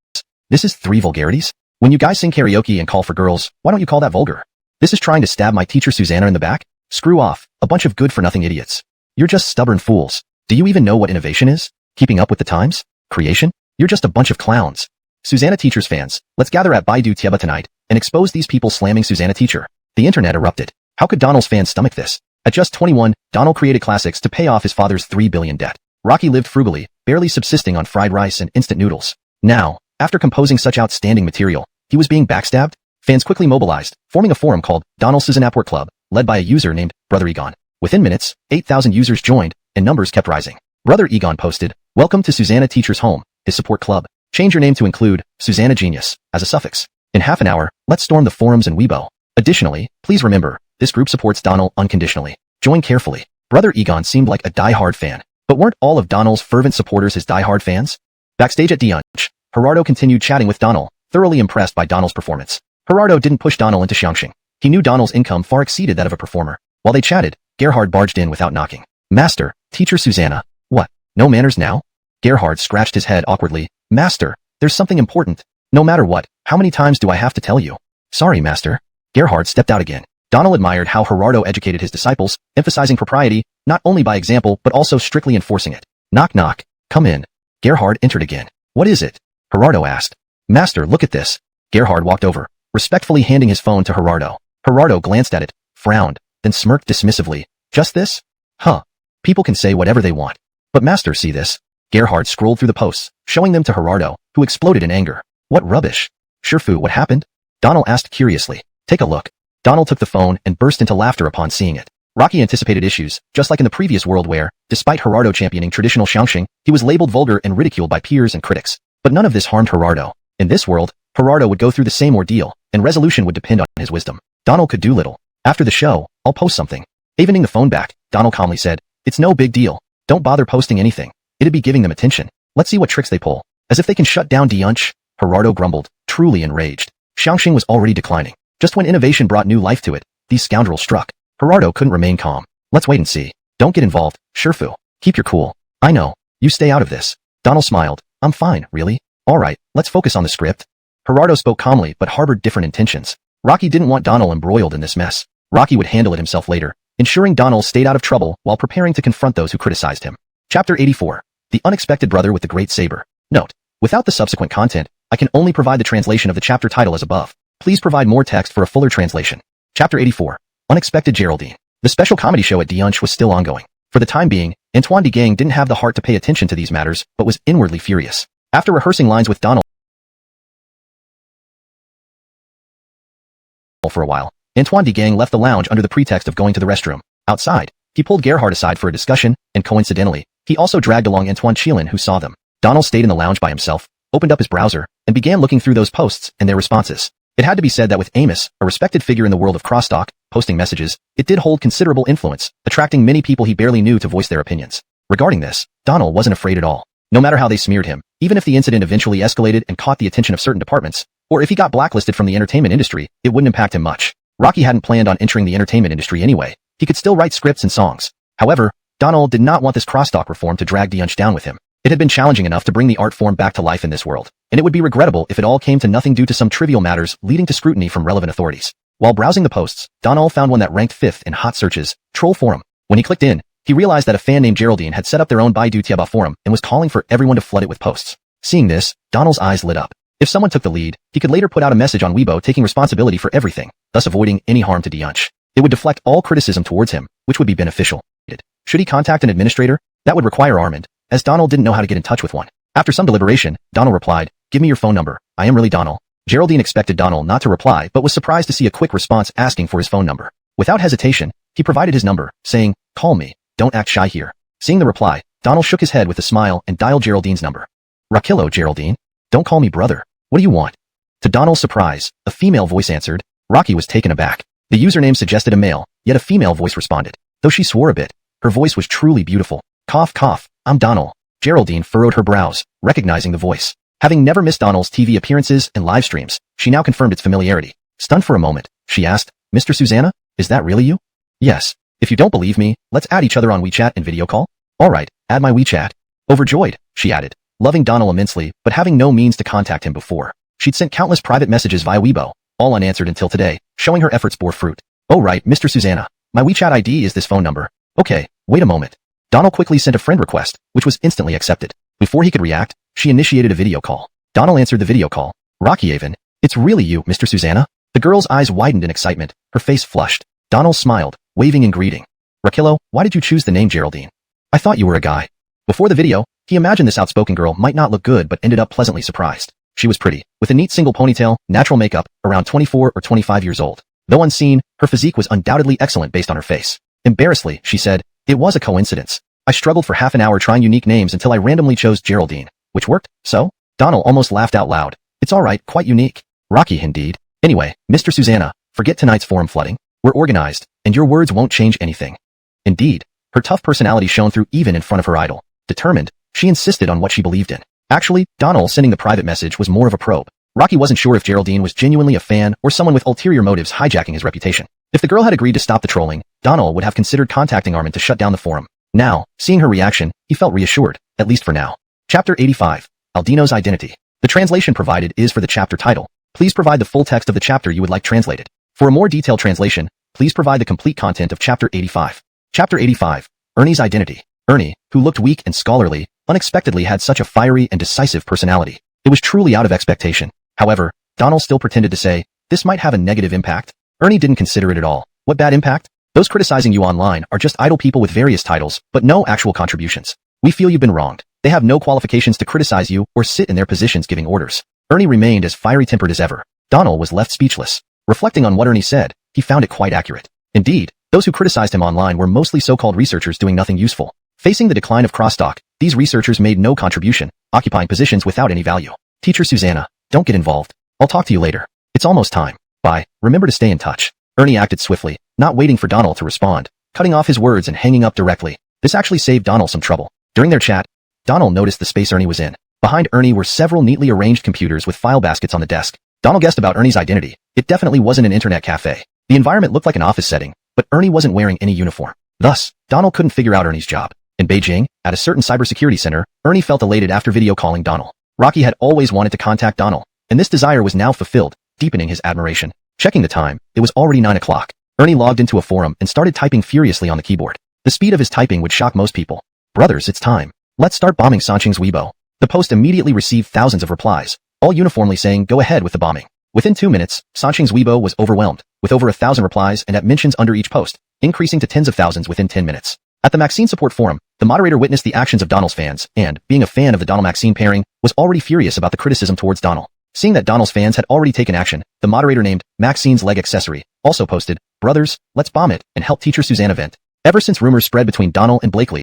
This is 3 vulgarities? When you guys sing karaoke and call for girls, why don't you call that vulgar? This is trying to stab my teacher Susanna in the back? Screw off, a bunch of good-for-nothing idiots. You're just stubborn fools. Do you even know what innovation is? Keeping up with the times? Creation? You're just a bunch of clowns. Susanna Teacher's fans, let's gather at Baidu Tieba tonight and expose these people slamming Susanna Teacher. The internet erupted. How could Donald's fans stomach this? At just 21, Donald created classics to pay off his father's $3 billion debt. Rocky lived frugally, barely subsisting on fried rice and instant noodles. Now, after composing such outstanding material, he was being backstabbed? Fans quickly mobilized, forming a forum called Donald Susan Work Club, led by a user named Brother Egon. Within minutes, 8,000 users joined, and numbers kept rising. Brother Egon posted, "Welcome to Susanna Teacher's home, his support club. Change your name to include Susanna Genius as a suffix. In half an hour, let's storm the forums and Weibo. Additionally, please remember, this group supports Donald unconditionally. Join carefully." Brother Egon seemed like a die-hard fan, but weren't all of Donald's fervent supporters his die-hard fans? Backstage at Dianche, Gerardo continued chatting with Donald, thoroughly impressed by Donald's performance. Gerardo didn't push Donald into Xiangxing. He knew Donald's income far exceeded that of a performer. While they chatted, Gerhard barged in without knocking. "Master, Teacher Susanna." "What? No manners now?" Gerhard scratched his head awkwardly. "Master, there's something important. No matter what, how many times do I have to tell you?" "Sorry, Master." Gerhard stepped out again. Donald admired how Gerardo educated his disciples, emphasizing propriety, not only by example but also strictly enforcing it. Knock knock. "Come in." Gerhard entered again. "What is it?" Gerardo asked. "Master, look at this." Gerhard walked over, respectfully handing his phone to Gerardo. Gerardo glanced at it, frowned, then smirked dismissively. "Just this? Huh. People can say whatever they want. But Master, see this?" Gerhard scrolled through the posts, showing them to Gerardo, who exploded in anger. "What rubbish." "Shifu, what happened?" Donald asked curiously. "Take a look." Donald took the phone and burst into laughter upon seeing it. Rocky anticipated issues, just like in the previous world where, despite Gerardo championing traditional Xiangxing, he was labeled vulgar and ridiculed by peers and critics. But none of this harmed Gerardo. In this world, Gerardo would go through the same ordeal, and resolution would depend on his wisdom. Donald could do little. "After the show, I'll post something." Evening the phone back, Donald calmly said, "It's no big deal. Don't bother posting anything. It'd be giving them attention. Let's see what tricks they pull. As if they can shut down Dianche." Gerardo grumbled, truly enraged. Xiangxing was already declining. Just when innovation brought new life to it, these scoundrels struck. Gerardo couldn't remain calm. "Let's wait and see. Don't get involved, Shifu. Keep your cool." "I know. You stay out of this." Donald smiled. "I'm fine, really. Alright, let's focus on the script." Gerardo spoke calmly but harbored different intentions. Rocky didn't want Donald embroiled in this mess. Rocky would handle it himself later, ensuring Donald stayed out of trouble while preparing to confront those who criticized him. Chapter 84. The Unexpected Brother with the Great Saber. Note: without the subsequent content, I can only provide the translation of the chapter title as above. Please provide more text for a fuller translation. Chapter 84. Unexpected Geraldine. The special comedy show at Dianche was still ongoing. For the time being, Antoine de Gang didn't have the heart to pay attention to these matters, but was inwardly furious. After rehearsing lines with Donald for a while, Antoine de Gang left the lounge under the pretext of going to the restroom. Outside, he pulled Gerhard aside for a discussion, and coincidentally, he also dragged along Antoine Chilin, who saw them. Donald stayed in the lounge by himself, opened up his browser, and began looking through those posts and their responses. It had to be said that with Amos, a respected figure in the world of crosstalk, posting messages, it did hold considerable influence, attracting many people he barely knew to voice their opinions. Regarding this, Donald wasn't afraid at all. No matter how they smeared him, even if the incident eventually escalated and caught the attention of certain departments, or if he got blacklisted from the entertainment industry, it wouldn't impact him much. Rocky hadn't planned on entering the entertainment industry anyway. He could still write scripts and songs. However, Donald did not want this crosstalk reform to drag Dianche down with him. It had been challenging enough to bring the art form back to life in this world, and it would be regrettable if it all came to nothing due to some trivial matters leading to scrutiny from relevant authorities. While browsing the posts, Donald found one that ranked 5th in hot searches, Troll Forum. When he clicked in, He realized that a fan named Geraldine had set up their own Baidu Tieba forum and was calling for everyone to flood it with posts. Seeing this, Donald's eyes lit up. If someone took the lead, he could later put out a message on Weibo taking responsibility for everything, thus avoiding any harm to Dianche. It would deflect all criticism towards him, which would be beneficial. Should he contact an administrator? That would require Armand, as Donald didn't know how to get in touch with one. After some deliberation, Donald replied, "Give me your phone number. I am really Donald." Geraldine expected Donald not to reply but was surprised to see a quick response asking for his phone number. Without hesitation, he provided his number, saying, "Call me. Don't act shy here." Seeing the reply, Donald shook his head with a smile and dialed Geraldine's number. "Rakillo, Geraldine. Don't call me brother. What do you want?" To Donald's surprise, a female voice answered. Rocky was taken aback. The username suggested a male, yet a female voice responded. Though she swore a bit, her voice was truly beautiful. "Cough cough, I'm Donald." Geraldine furrowed her brows, recognizing the voice. Having never missed Donald's TV appearances and live streams, she now confirmed its familiarity. Stunned for a moment, she asked, "Mr. Susanna, is that really you?" "Yes. If you don't believe me, let's add each other on WeChat and video call." "Alright, add my WeChat." Overjoyed, she added, loving Donald immensely but having no means to contact him before. She'd sent countless private messages via Weibo, all unanswered until today, showing her efforts bore fruit. "Oh right, Mr. Susanna. My WeChat ID is this phone number." "Okay, wait a moment." Donald quickly sent a friend request, which was instantly accepted. Before he could react, she initiated a video call. Donald answered the video call. "Rocky Avon, it's really you, Mr. Susanna?" The girl's eyes widened in excitement, her face flushed. Donald smiled, waving in greeting. "Rakillo, why did you choose the name Geraldine?" "I thought you were a guy." Before the video, he imagined this outspoken girl might not look good but ended up pleasantly surprised. She was pretty, with a neat single ponytail, natural makeup, around 24 or 25 years old. Though unseen, her physique was undoubtedly excellent based on her face. Embarrassedly, she said, "It was a coincidence. I struggled for half an hour trying unique names until I randomly chose Geraldine, which worked, so?" Donald almost laughed out loud. "It's alright, quite unique." "Rocky indeed. Anyway, Mr. Susanna, forget tonight's forum flooding. We're organized, and your words won't change anything." Indeed, her tough personality shone through even in front of her idol. Determined, she insisted on what she believed in. Actually, Donald sending the private message was more of a probe. Rocky wasn't sure if Geraldine was genuinely a fan or someone with ulterior motives hijacking his reputation. If the girl had agreed to stop the trolling, Donald would have considered contacting Armand to shut down the forum. Now, seeing her reaction, he felt reassured, at least for now. Chapter 85. Aldino's Identity. The translation provided is for the chapter title. Please provide the full text of the chapter you would like translated. For a more detailed translation, please provide the complete content of Chapter 85. Chapter 85. Ernie's Identity. Ernie, who looked weak and scholarly, unexpectedly had such a fiery and decisive personality. It was truly out of expectation. However, Donald still pretended to say, "This might have a negative impact." Ernie didn't consider it at all. What bad impact? Those criticizing you online are just idle people with various titles, but no actual contributions. We feel you've been wronged. They have no qualifications to criticize you or sit in their positions giving orders. Ernie remained as fiery-tempered as ever. Donald was left speechless. Reflecting on what Ernie said, he found it quite accurate. Indeed, those who criticized him online were mostly so-called researchers doing nothing useful. Facing the decline of crosstalk, these researchers made no contribution, occupying positions without any value. "Teacher Susanna, don't get involved. I'll talk to you later. It's almost time. Bye. Remember to stay in touch." Ernie acted swiftly, not waiting for Donald to respond, cutting off his words and hanging up directly. This actually saved Donald some trouble. During their chat, Donald noticed the space Ernie was in. Behind Ernie were several neatly arranged computers with file baskets on the desk. Donald guessed about Ernie's identity. It definitely wasn't an internet cafe. The environment looked like an office setting, but Ernie wasn't wearing any uniform. Thus, Donald couldn't figure out Ernie's job. In Beijing, at a certain cybersecurity center, Ernie felt elated after video calling Donald. Rocky had always wanted to contact Donald, and this desire was now fulfilled, deepening his admiration. Checking the time, it was already 9 o'clock. Ernie logged into a forum and started typing furiously on the keyboard. The speed of his typing would shock most people. "Brothers, it's time. Let's start bombing Sanqing's Weibo." The post immediately received thousands of replies, all uniformly saying go ahead with the bombing. Within 2 minutes, Sanqing's Weibo was overwhelmed, with over 1,000 replies and at mentions under each post, increasing to tens of thousands within 10 minutes. At the Maxine support forum, the moderator witnessed the actions of Donald's fans and, being a fan of the Donald-Maxine pairing, was already furious about the criticism towards Donald. Seeing that Donald's fans had already taken action, the moderator named Maxine's Leg Accessory also posted, "Brothers, let's bomb it and help teacher Susanna vent." Ever since rumors spread between Donald and Blakely,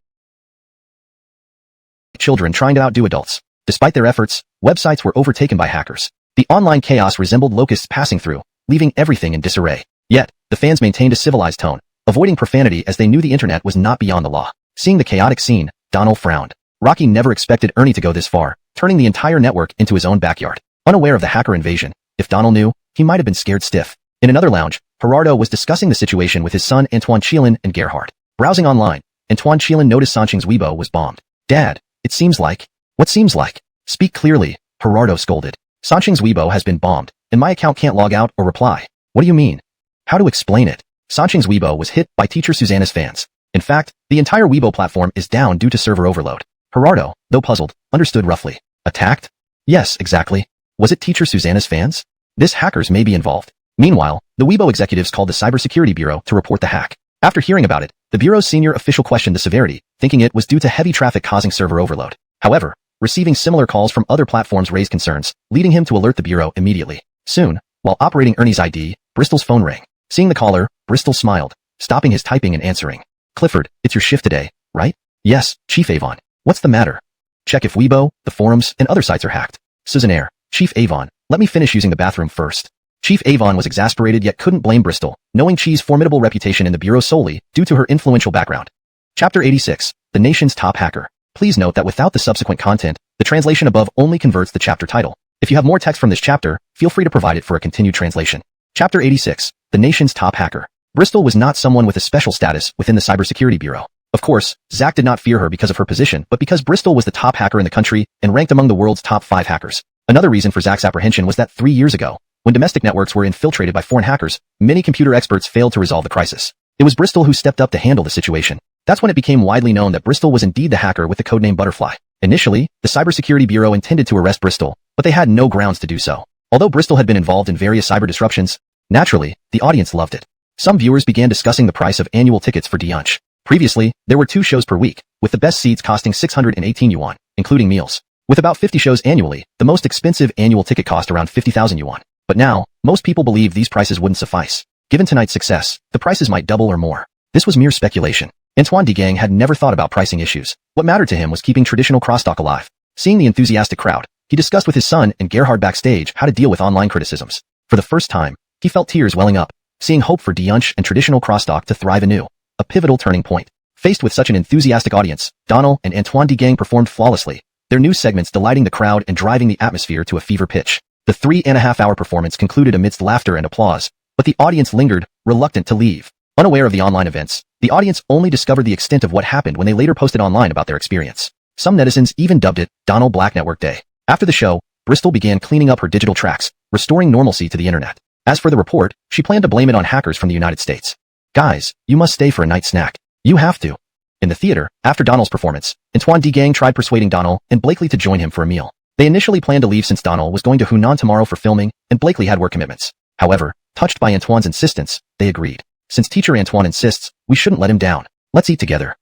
children trying to outdo adults. Despite their efforts, websites were overtaken by hackers. The online chaos resembled locusts passing through, leaving everything in disarray. Yet, the fans maintained a civilized tone, avoiding profanity as they knew the internet was not beyond the law. Seeing the chaotic scene, Donald frowned. Rocky never expected Ernie to go this far, turning the entire network into his own backyard. Unaware of the hacker invasion, if Donald knew, he might have been scared stiff. In another lounge, Gerardo was discussing the situation with his son Antoine Chiellin and Gerhard. Browsing online, Antoine Chiellin noticed Sanqing's Weibo was bombed. "Dad, it seems like..." "What seems like? Speak clearly," Gerardo scolded. "Sanqing's Weibo has been bombed, and my account can't log out or reply." "What do you mean?" "How to explain it? Sanqing's Weibo was hit by teacher Susanna's fans. In fact, The entire Weibo platform is down due to server overload. Gerardo, though puzzled, understood roughly. Attacked? Yes, exactly. Was it teacher Susanna's fans? This hackers may be involved. Meanwhile, the Weibo executives called the Cybersecurity Bureau to report the hack. After hearing about it, the Bureau's senior official questioned the severity, thinking it was due to heavy traffic causing server overload. However, receiving similar calls from other platforms raised concerns, leading him to alert the Bureau immediately. Soon, while operating Ernie's ID, Bristol's phone rang. Seeing the caller, Bristol smiled, stopping his typing and answering. Clifford, it's your shift today, right? Yes, Chief Avon. What's the matter? Check if Weibo, the forums, and other sites are hacked. Susannaire, Chief Avon, let me finish using the bathroom first. Chief Avon was exasperated yet couldn't blame Bristol, knowing Chi's formidable reputation in the Bureau solely due to her influential background. Chapter 86, The Nation's Top Hacker. Please note that without the subsequent content, the translation above only converts the chapter title. If you have more text from this chapter, feel free to provide it for a continued translation. Chapter 86, The Nation's Top Hacker. Bristol was not someone with a special status within the Cybersecurity Bureau. Of course, Zack did not fear her because of her position, but because Bristol was the top hacker in the country and ranked among the world's top 5 hackers. Another reason for Zack's apprehension was that 3 years ago, when domestic networks were infiltrated by foreign hackers, many computer experts failed to resolve the crisis. It was Bristol who stepped up to handle the situation. That's when it became widely known that Bristol was indeed the hacker with the codename Butterfly. Initially, the Cybersecurity Bureau intended to arrest Bristol, but they had no grounds to do so. Although Bristol had been involved in various cyber disruptions, naturally, the audience loved it. Some viewers began discussing the price of annual tickets for Dianche. Previously, there were 2 shows per week, with the best seats costing 618 yuan, including meals. With about 50 shows annually, the most expensive annual ticket cost around 50,000 yuan. But now, most people believe these prices wouldn't suffice. Given tonight's success, the prices might double or more. This was mere speculation. Antoine Degang had never thought about pricing issues. What mattered to him was keeping traditional crosstalk alive. Seeing the enthusiastic crowd, he discussed with his son and Gerhard backstage how to deal with online criticisms. For the first time, he felt tears welling up, seeing hope for Dianche and traditional crosstalk to thrive anew. A pivotal turning point. Faced with such an enthusiastic audience, Donald and Antoine Degang performed flawlessly, their news segments delighting the crowd and driving the atmosphere to a fever pitch. The 3.5-hour performance concluded amidst laughter and applause, but the audience lingered, reluctant to leave. Unaware of the online events, the audience only discovered the extent of what happened when they later posted online about their experience. Some netizens even dubbed it Donald Black Network Day. After the show, Bristol began cleaning up her digital tracks, restoring normalcy to the internet. As for the report, she planned to blame it on hackers from the United States. Guys, you must stay for a night snack. You have to. In the theater, after Donald's performance, Antoine Degang tried persuading Donald and Blakely to join him for a meal. They initially planned to leave since Donald was going to Hunan tomorrow for filming, and Blakely had work commitments. However, touched by Antoine's insistence, they agreed. Since teacher Antoine insists, we shouldn't let him down. Let's eat together.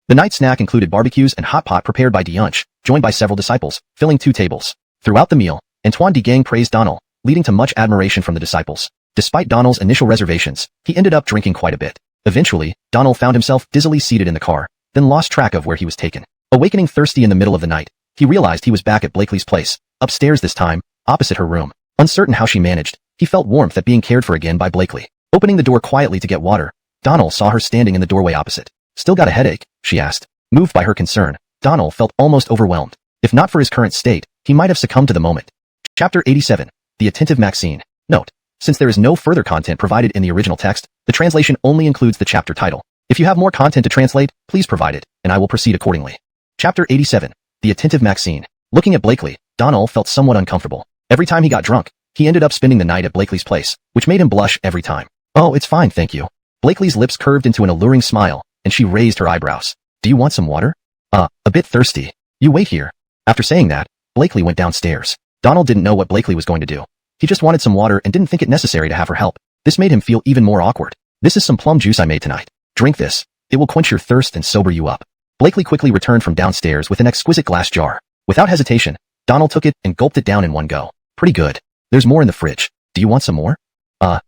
The night snack included barbecues and hot pot prepared by Dianche, joined by several disciples, filling 2 tables. Throughout the meal, Antoine Degang praised Donald, leading to much admiration from the disciples. Despite Donald's initial reservations, he ended up drinking quite a bit. Eventually, Donald found himself dizzily seated in the car, then lost track of where he was taken. Awakening thirsty in the middle of the night, he realized he was back at Blakely's place, upstairs this time, opposite her room. Uncertain how she managed, he felt warmth at being cared for again by Blakely. Opening the door quietly to get water, Donald saw her standing in the doorway opposite. Still got a headache? She asked. Moved by her concern, Donald felt almost overwhelmed. If not for his current state, he might have succumbed to the moment. Chapter 87, The Attentive Maxine. Note: since there is no further content provided in the original text, the translation only includes the chapter title. If you have more content to translate, please provide it, and I will proceed accordingly. Chapter 87, The Attentive Maxine. Looking at Blakely, Donald felt somewhat uncomfortable. Every time he got drunk, he ended up spending the night at Blakely's place, which made him blush every time. Oh, it's fine, thank you. Blakely's lips curved into an alluring smile, and she raised her eyebrows. Do you want some water? A bit thirsty. You wait here. After saying that, Blakely went downstairs. Donald didn't know what Blakely was going to do. He just wanted some water and didn't think it necessary to have her help. This made him feel even more awkward. This is some plum juice I made tonight. Drink this. It will quench your thirst and sober you up. Blakely quickly returned from downstairs with an exquisite glass jar. Without hesitation, Donald took it and gulped it down in one go. Pretty good. There's more in the fridge. Do you want some more?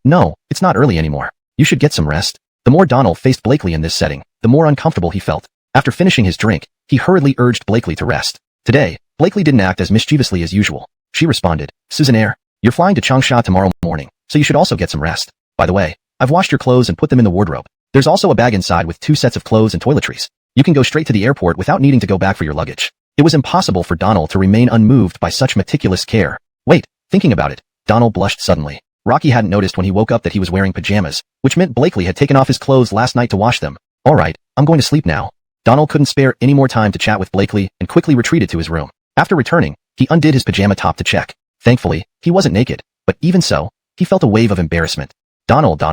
No, it's not early anymore. You should get some rest. The more Donald faced Blakely in this setting, the more uncomfortable he felt. After finishing his drink, he hurriedly urged Blakely to rest. Today, Blakely didn't act as mischievously as usual. She responded, Susannaire, you're flying to Changsha tomorrow morning, so you should also get some rest. By the way, I've washed your clothes and put them in the wardrobe. There's also a bag inside with 2 sets of clothes and toiletries. You can go straight to the airport without needing to go back for your luggage. It was impossible for Donald to remain unmoved by such meticulous care. Wait, thinking about it, Donald blushed suddenly. Rocky hadn't noticed when he woke up that he was wearing pajamas, which meant Blakely had taken off his clothes last night to wash them. Alright, I'm going to sleep now. Donald couldn't spare any more time to chat with Blakely and quickly retreated to his room. After returning, he undid his pajama top to check. Thankfully, he wasn't naked, but even so, he felt a wave of embarrassment. Donald,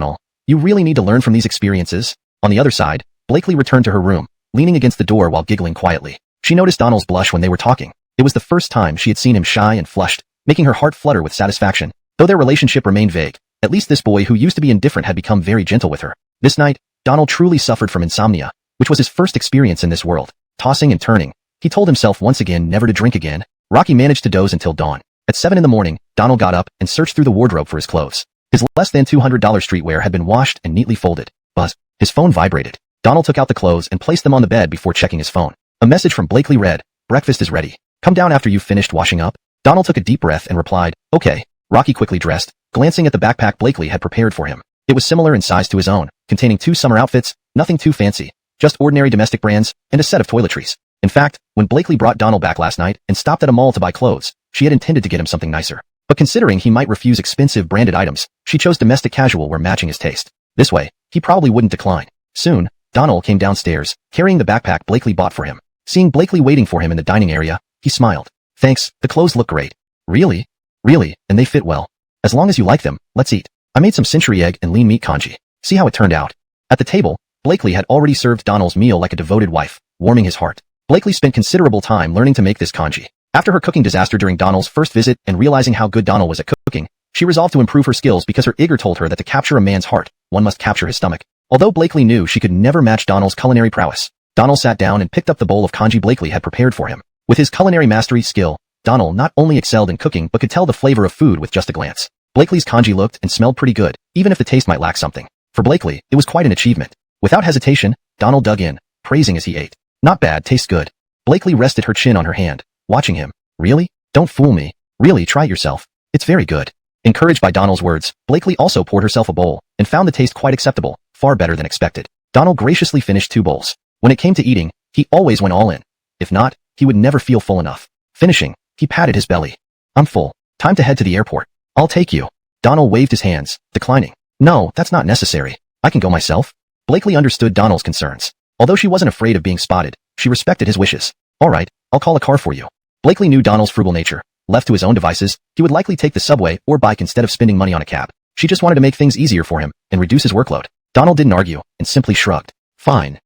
you really need to learn from these experiences. On the other side, Blakely returned to her room, leaning against the door while giggling quietly. She noticed Donald's blush when they were talking. It was the first time she had seen him shy and flushed, making her heart flutter with satisfaction. Though their relationship remained vague, at least this boy who used to be indifferent had become very gentle with her. This night, Donald truly suffered from insomnia, which was his first experience in this world. Tossing and turning, he told himself once again never to drink again. Rocky managed to doze until dawn. At 7 in the morning, Donald got up and searched through the wardrobe for his clothes. His less than $200 streetwear had been washed and neatly folded. Buzz. His phone vibrated. Donald took out the clothes and placed them on the bed before checking his phone. A message from Blakely read, "Breakfast is ready. Come down after you've finished washing up." Donald took a deep breath and replied, "Okay." Rocky quickly dressed, glancing at the backpack Blakely had prepared for him. It was similar in size to his own, containing 2 summer outfits, nothing too fancy, just ordinary domestic brands, and a set of toiletries. In fact, when Blakely brought Donald back last night and stopped at a mall to buy clothes, she had intended to get him something nicer. But considering he might refuse expensive branded items, she chose domestic casual wear matching his taste. This way, he probably wouldn't decline. Soon, Donald came downstairs, carrying the backpack Blakely bought for him. Seeing Blakely waiting for him in the dining area, he smiled. "Thanks, the clothes look great." "Really? Really, and they fit well. As long as you like them, let's eat. I made some century egg and lean meat congee. See how it turned out." At the table, Blakely had already served Donald's meal like a devoted wife, warming his heart. Blakely spent considerable time learning to make this congee. After her cooking disaster during Donald's first visit and realizing how good Donald was at cooking, she resolved to improve her skills because her Igor told her that to capture a man's heart, one must capture his stomach. Although Blakely knew she could never match Donald's culinary prowess, Donald sat down and picked up the bowl of congee Blakely had prepared for him. With his culinary mastery skill, Donald not only excelled in cooking but could tell the flavor of food with just a glance. Blakely's congee looked and smelled pretty good, even if the taste might lack something. For Blakely, it was quite an achievement. Without hesitation, Donald dug in, praising as he ate. "Not bad, tastes good." Blakely rested her chin on her hand, watching him. "Really? Don't fool me. Really, try it yourself. It's very good." Encouraged by Donald's words, Blakely also poured herself a bowl, and found the taste quite acceptable, far better than expected. Donald graciously finished 2 bowls. When it came to eating, he always went all in. If not, he would never feel full enough. Finishing, he patted his belly. "I'm full. Time to head to the airport. I'll take you." Donald waved his hands, declining. "No, that's not necessary. I can go myself." Blakely understood Donald's concerns. Although she wasn't afraid of being spotted, she respected his wishes. "All right, I'll call a car for you." Blakely knew Donald's frugal nature. Left to his own devices, he would likely take the subway or bike instead of spending money on a cab. She just wanted to make things easier for him and reduce his workload. Donald didn't argue and simply shrugged. Fine.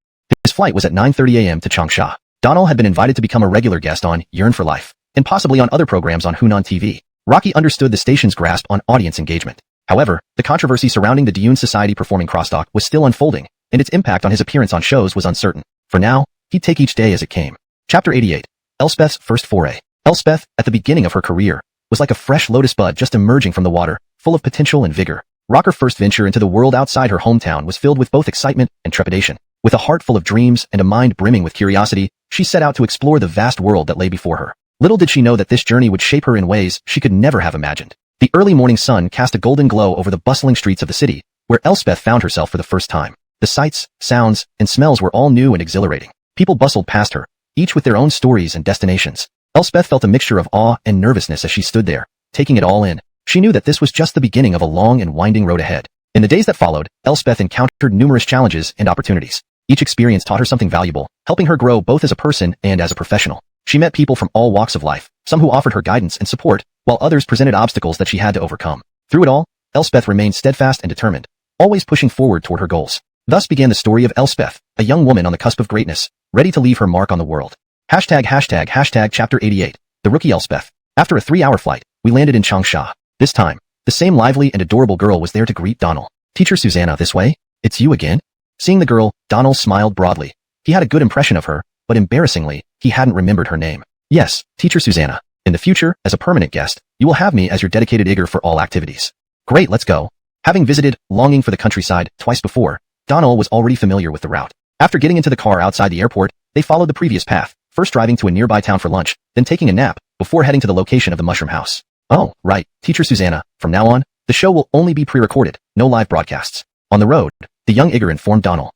His flight was at 9:30 a.m. to Changsha. Donald had been invited to become a regular guest on Yearn for Life, and possibly on other programs on Hunan TV. Rocky understood the station's grasp on audience engagement. However, the controversy surrounding the Dune Society performing crosstalk was still unfolding, and its impact on his appearance on shows was uncertain. For now, he'd take each day as it came. Chapter 88. Elspeth's first foray. Elspeth, at the beginning of her career, was like a fresh lotus bud just emerging from the water, full of potential and vigor. Her first venture into the world outside her hometown was filled with both excitement and trepidation. With a heart full of dreams and a mind brimming with curiosity, she set out to explore the vast world that lay before her. Little did she know that this journey would shape her in ways she could never have imagined. The early morning sun cast a golden glow over the bustling streets of the city, where Elspeth found herself for the first time. The sights, sounds, and smells were all new and exhilarating. People bustled past her, each with their own stories and destinations. Elspeth felt a mixture of awe and nervousness as she stood there, taking it all in. She knew that this was just the beginning of a long and winding road ahead. In the days that followed, Elspeth encountered numerous challenges and opportunities. Each experience taught her something valuable, helping her grow both as a person and as a professional. She met people from all walks of life, some who offered her guidance and support, while others presented obstacles that she had to overcome. Through it all, Elspeth remained steadfast and determined, always pushing forward toward her goals. Thus began the story of Elspeth, a young woman on the cusp of greatness, ready to leave her mark on the world. ####Chapter 88. The Rookie Elspeth. After a 3-hour flight, we landed in Changsha. This time, the same lively and adorable girl was there to greet Donald. "Teacher Susanna, this way? It's you again?" Seeing the girl, Donald smiled broadly. He had a good impression of her, but embarrassingly, he hadn't remembered her name. "Yes, Teacher Susanna. In the future, as a permanent guest, you will have me as your dedicated Igor for all activities." "Great, let's go." Having visited, longing for the countryside, twice before, Donald was already familiar with the route. After getting into the car outside the airport, they followed the previous path, first driving to a nearby town for lunch, then taking a nap, before heading to the location of the mushroom house. "Oh, right, Teacher Susanna, from now on, the show will only be pre-recorded, no live broadcasts." On the road, the young Igor informed Donald.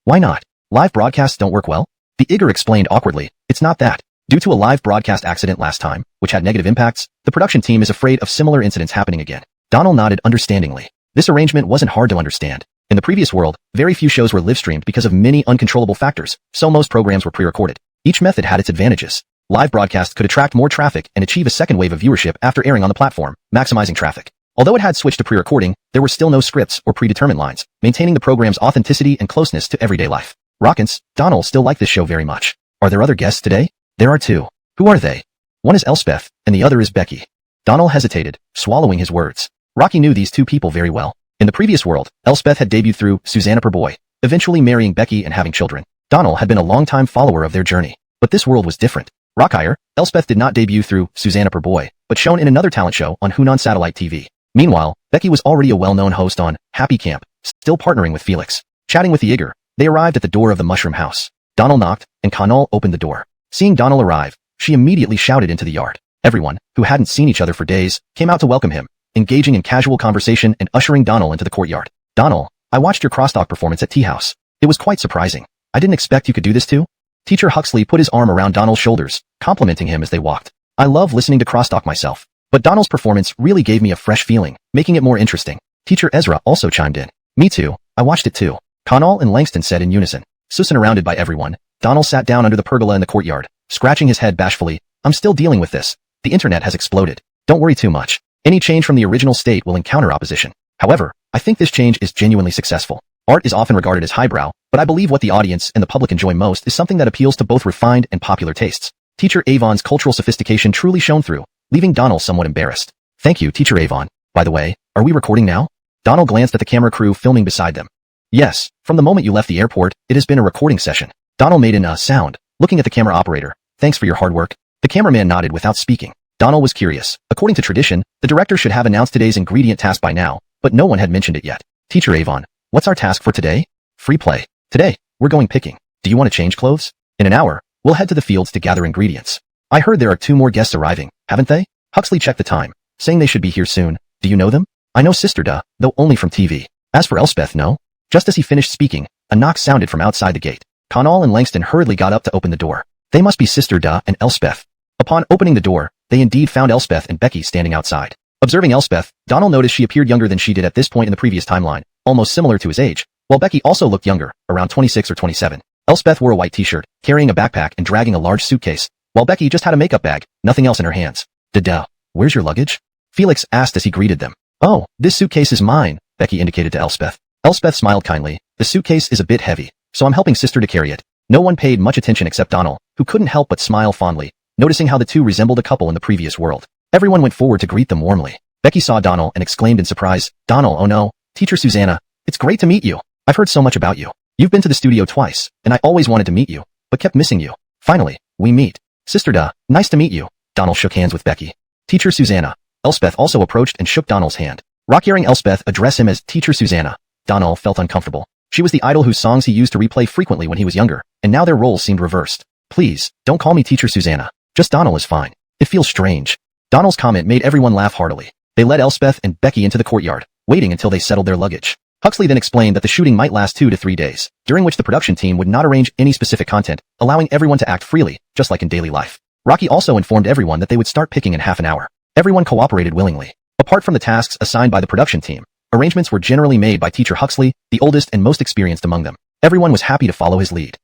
Why not? Live broadcasts don't work well?" The Igor explained awkwardly. "It's not that. Due to a live broadcast accident last time, which had negative impacts, the production team is afraid of similar incidents happening again." Donald nodded understandingly. This arrangement wasn't hard to understand. In the previous world, very few shows were live-streamed because of many uncontrollable factors, so most programs were pre-recorded. Each method had its advantages. Live broadcasts could attract more traffic and achieve a second wave of viewership after airing on the platform, maximizing traffic. Although it had switched to pre-recording, there were still no scripts or predetermined lines, maintaining the program's authenticity and closeness to everyday life. Rockins, Donald still like this show very much. Are there other guests today? There are two. Who are they? One is Elspeth, and the other is Becky. Donald hesitated, swallowing his words. Rocky knew these two people very well. In the previous world, Elspeth had debuted through Susanna Per Boy, eventually marrying Becky and having children. Donald had been a long-time follower of their journey. But this world was different. Rockire, Elspeth did not debut through Susanna Per Boy, but shone in another talent show on Hunan Satellite TV. Meanwhile, Becky was already a well-known host on Happy Camp, still partnering with Felix. Chatting with the Eager, they arrived at the door of the mushroom house. Donald knocked, and Connell opened the door. Seeing Donald arrive, she immediately shouted into the yard. Everyone, who hadn't seen each other for days, came out to welcome him, engaging in casual conversation and ushering Donald into the courtyard. Donald, I watched your crosstalk performance at Tea House. It was quite surprising. I didn't expect you could do this too. Teacher Huxley put his arm around Donald's shoulders, complimenting him as they walked. I love listening to crosstalk myself, but Donald's performance really gave me a fresh feeling, making it more interesting. Teacher Ezra also chimed in. Me too, I watched it too. Connell and Langston said in unison. Surrounded by everyone, Donald sat down under the pergola in the courtyard, scratching his head bashfully. I'm still dealing with this. The internet has exploded. Don't worry too much. Any change from the original state will encounter opposition. However, I think this change is genuinely successful. Art is often regarded as highbrow, but I believe what the audience and the public enjoy most is something that appeals to both refined and popular tastes. Teacher Avon's cultural sophistication truly shone through, leaving Donald somewhat embarrassed. Thank you, Teacher Avon. By the way, are we recording now? Donald glanced at the camera crew filming beside them. Yes, from the moment you left the airport, it has been a recording session. Donald made an sound, looking at the camera operator. Thanks for your hard work. The cameraman nodded without speaking. Donald was curious. According to tradition, the director should have announced today's ingredient task by now, but no one had mentioned it yet. Teacher Avon, what's our task for today? Free play. Today, we're going picking. Do you want to change clothes? In an hour, we'll head to the fields to gather ingredients. I heard there are 2 more guests arriving, haven't they? Huxley checked the time, saying they should be here soon. Do you know them? I know Sister Da, though only from TV. As for Elspeth, no. Just as he finished speaking, a knock sounded from outside the gate. Connell and Langston hurriedly got up to open the door. They must be Sister Da and Elspeth. Upon opening the door, they indeed found Elspeth and Becky standing outside. Observing Elspeth, Donald noticed she appeared younger than she did at this point in the previous timeline, almost similar to his age, while Becky also looked younger, around 26 or 27. Elspeth wore a white t-shirt, carrying a backpack and dragging a large suitcase, while Becky just had a makeup bag, nothing else in her hands. Duh, where's your luggage? Felix asked as he greeted them. Oh, this suitcase is mine, Becky indicated to Elspeth. Elspeth smiled kindly. The suitcase is a bit heavy, so I'm helping Sister to carry it. No one paid much attention except Donald, who couldn't help but smile fondly, noticing how the two resembled a couple in the previous world. Everyone went forward to greet them warmly. Becky saw Donald and exclaimed in surprise, Donald, oh no, Teacher Susanna, it's great to meet you. I've heard so much about you. You've been to the studio twice, and I always wanted to meet you, but kept missing you. Finally, we meet. Sister Da, nice to meet you. Donald shook hands with Becky. Teacher Susanna. Elspeth also approached and shook Donald's hand. Hearing Elspeth address him as Teacher Susanna, Donald felt uncomfortable. She was the idol whose songs he used to replay frequently when he was younger, and now their roles seemed reversed. Please, don't call me Teacher Susanna. Just Donald is fine. It feels strange. Donald's comment made everyone laugh heartily. They led Elspeth and Becky into the courtyard, waiting until they settled their luggage. Huxley then explained that the shooting might last 2 to 3 days, during which the production team would not arrange any specific content, allowing everyone to act freely, just like in daily life. Rocky also informed everyone that they would start picking in half an hour. Everyone cooperated willingly. Apart from the tasks assigned by the production team, arrangements were generally made by Teacher Huxley, the oldest and most experienced among them. Everyone was happy to follow his lead.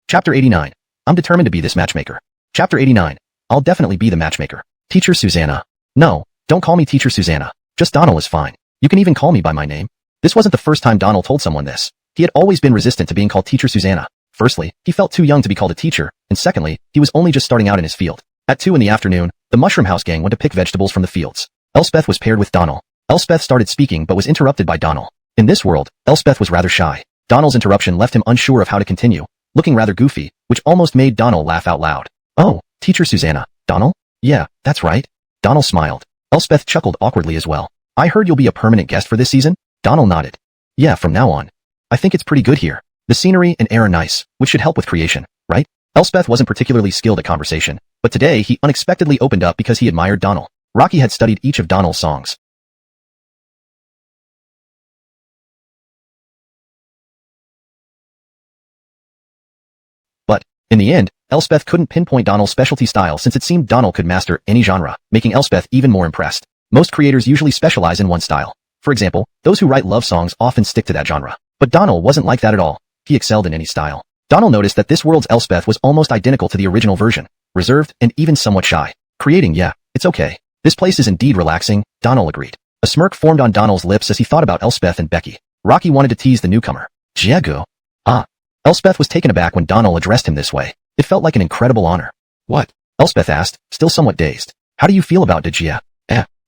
Chapter 89. I'm determined to be this matchmaker. Chapter 89. I'll definitely be the matchmaker. Teacher Susanna. No, don't call me Teacher Susanna. Just Donald is fine. You can even call me by my name. This wasn't the first time Donald told someone this. He had always been resistant to being called Teacher Susanna. Firstly, he felt too young to be called a teacher, and secondly, he was only just starting out in his field. At 2 in the afternoon, the Mushroom House gang went to pick vegetables from the fields. Elspeth was paired with Donald. Elspeth started speaking but was interrupted by Donald. In this world, Elspeth was rather shy. Donald's interruption left him unsure of how to continue, looking rather goofy, which almost made Donald laugh out loud. Oh, Teacher Susanna. Donald? Yeah, that's right. Donald smiled. Elspeth chuckled awkwardly as well. I heard you'll be a permanent guest for this season? Donald nodded. Yeah, from now on. I think it's pretty good here. The scenery and air are nice, which should help with creation, right? Elspeth wasn't particularly skilled at conversation, but today he unexpectedly opened up because he admired Donald. Rocky had studied each of Donald's songs. But, in the end, Elspeth couldn't pinpoint Donald's specialty style since it seemed Donald could master any genre, making Elspeth even more impressed. Most creators usually specialize in one style. For example, those who write love songs often stick to that genre. But Donald wasn't like that at all. He excelled in any style. Donald noticed that this world's Elspeth was almost identical to the original version, reserved and even somewhat shy. Creating, yeah, it's okay. This place is indeed relaxing, Donald agreed. A smirk formed on Donald's lips as he thought about Elspeth and Becky. Rocky wanted to tease the newcomer. Diego. Ah. Elspeth was taken aback when Donald addressed him this way. It felt like an incredible honor. What? Elspeth asked, still somewhat dazed. How do you feel about Donghua?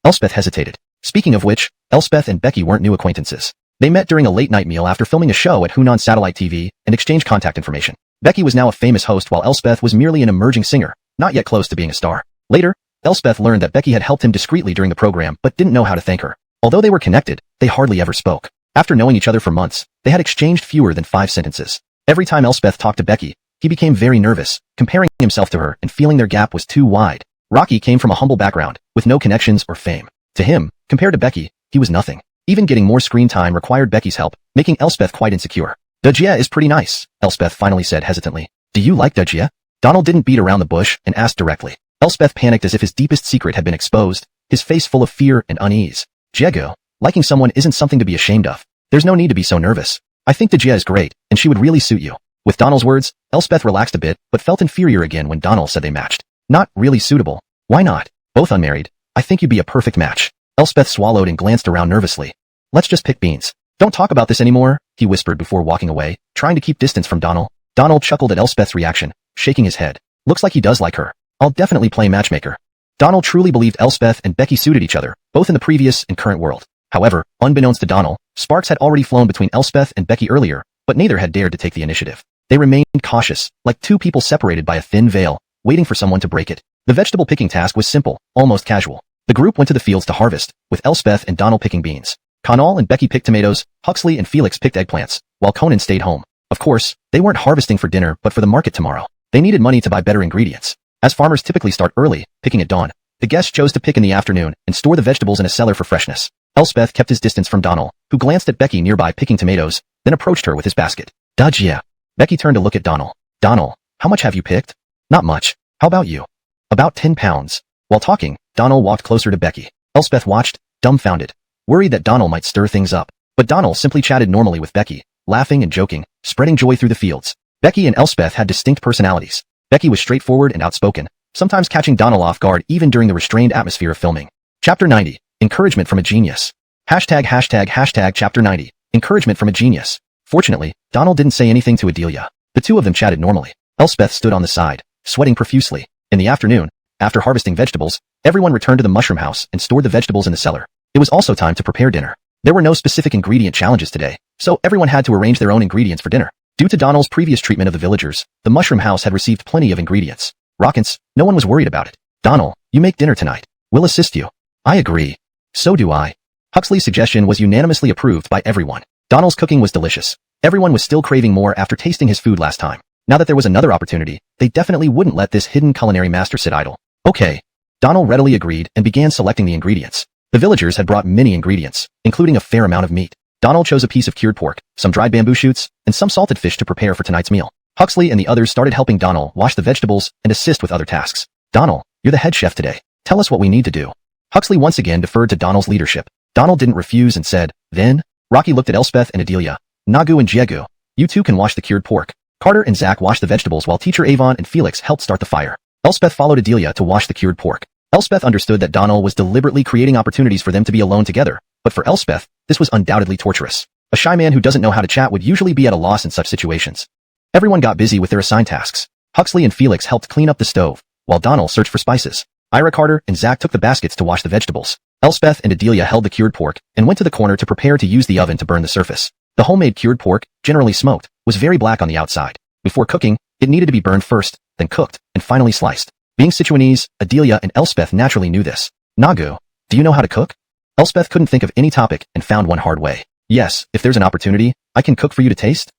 Elspeth hesitated. Speaking of which, Elspeth and Becky weren't new acquaintances. They met during a late-night meal after filming a show at Hunan Satellite TV and exchanged contact information. Becky was now a famous host while Elspeth was merely an emerging singer, not yet close to being a star. Later, Elspeth learned that Becky had helped him discreetly during the program but didn't know how to thank her. Although they were connected, they hardly ever spoke. After knowing each other for months, they had exchanged fewer than 5 sentences. Every time Elspeth talked to Becky, he became very nervous, comparing himself to her and feeling their gap was too wide. Rocky came from a humble background, with no connections or fame. To him, compared to Becky, he was nothing. Even getting more screen time required Becky's help, making Elspeth quite insecure. Donghua is pretty nice, Elspeth finally said hesitantly. Do you like Donghua? Donald didn't beat around the bush and asked directly. Elspeth panicked as if his deepest secret had been exposed, his face full of fear and unease. Diego, liking someone isn't something to be ashamed of. There's no need to be so nervous. I think Donghua is great, and she would really suit you. With Donald's words, Elspeth relaxed a bit, but felt inferior again when Donald said they matched. Not really suitable. Why not? Both unmarried. I think you'd be a perfect match. Elspeth swallowed and glanced around nervously. Let's just pick beans. Don't talk about this anymore, he whispered before walking away, trying to keep distance from Donald. Donald chuckled at Elspeth's reaction, shaking his head. Looks like he does like her. I'll definitely play matchmaker. Donald truly believed Elspeth and Becky suited each other, both in the previous and current world. However, unbeknownst to Donald, sparks had already flown between Elspeth and Becky earlier, but neither had dared to take the initiative. They remained cautious, like two people separated by a thin veil, waiting for someone to break it. The vegetable picking task was simple, almost casual. The group went to the fields to harvest, with Elspeth and Donald picking beans. Conall and Becky picked tomatoes, Huxley and Felix picked eggplants, while Conan stayed home. Of course, they weren't harvesting for dinner but for the market tomorrow. They needed money to buy better ingredients. As farmers typically start early, picking at dawn, the guests chose to pick in the afternoon and store the vegetables in a cellar for freshness. Elspeth kept his distance from Donald, who glanced at Becky nearby picking tomatoes, then approached her with his basket. Donghua. Becky turned to look at Donald. Donald, how much have you picked? Not much. How about you? About 10 pounds. While talking, Donald walked closer to Becky. Elspeth watched, dumbfounded, worried that Donald might stir things up. But Donald simply chatted normally with Becky, laughing and joking, spreading joy through the fields. Becky and Elspeth had distinct personalities. Becky was straightforward and outspoken, sometimes catching Donald off guard even during the restrained atmosphere of filming. Chapter 90. Encouragement from a Genius. ##### Chapter 90. Encouragement from a Genius. Fortunately, Donald didn't say anything to Adelia. The two of them chatted normally. Elspeth stood on the side, sweating profusely. In the afternoon, after harvesting vegetables, everyone returned to the mushroom house and stored the vegetables in the cellar. It was also time to prepare dinner. There were no specific ingredient challenges today, so everyone had to arrange their own ingredients for dinner. Due to Donald's previous treatment of the villagers, the mushroom house had received plenty of ingredients. Rockins, no one was worried about it. Donald, you make dinner tonight. We'll assist you. I agree. So do I. Huxley's suggestion was unanimously approved by everyone. Donald's cooking was delicious. Everyone was still craving more after tasting his food last time. Now that there was another opportunity, they definitely wouldn't let this hidden culinary master sit idle. Okay. Donald readily agreed and began selecting the ingredients. The villagers had brought many ingredients, including a fair amount of meat. Donald chose a piece of cured pork, some dried bamboo shoots, and some salted fish to prepare for tonight's meal. Huxley and the others started helping Donald wash the vegetables and assist with other tasks. Donald, you're the head chef today. Tell us what we need to do. Huxley once again deferred to Donald's leadership. Donald didn't refuse and said, then. Rocky looked at Elspeth and Adelia. Nagu and Diego, you two can wash the cured pork. Carter and Zach washed the vegetables while teacher Avon and Felix helped start the fire. Elspeth followed Adelia to wash the cured pork. Elspeth understood that Donald was deliberately creating opportunities for them to be alone together, but for Elspeth, this was undoubtedly torturous. A shy man who doesn't know how to chat would usually be at a loss in such situations. Everyone got busy with their assigned tasks. Huxley and Felix helped clean up the stove, while Donald searched for spices. Ira, Carter, and Zach took the baskets to wash the vegetables. Elspeth and Adelia held the cured pork and went to the corner to prepare to use the oven to burn the surface. The homemade cured pork, generally smoked, was very black on the outside. Before cooking, it needed to be burned first, then cooked, and finally sliced. Being Sichuanese, Adelia and Elspeth naturally knew this. Nagu, do you know how to cook? Elspeth couldn't think of any topic and found one hard way. Yes, if there's an opportunity, I can cook for you to taste.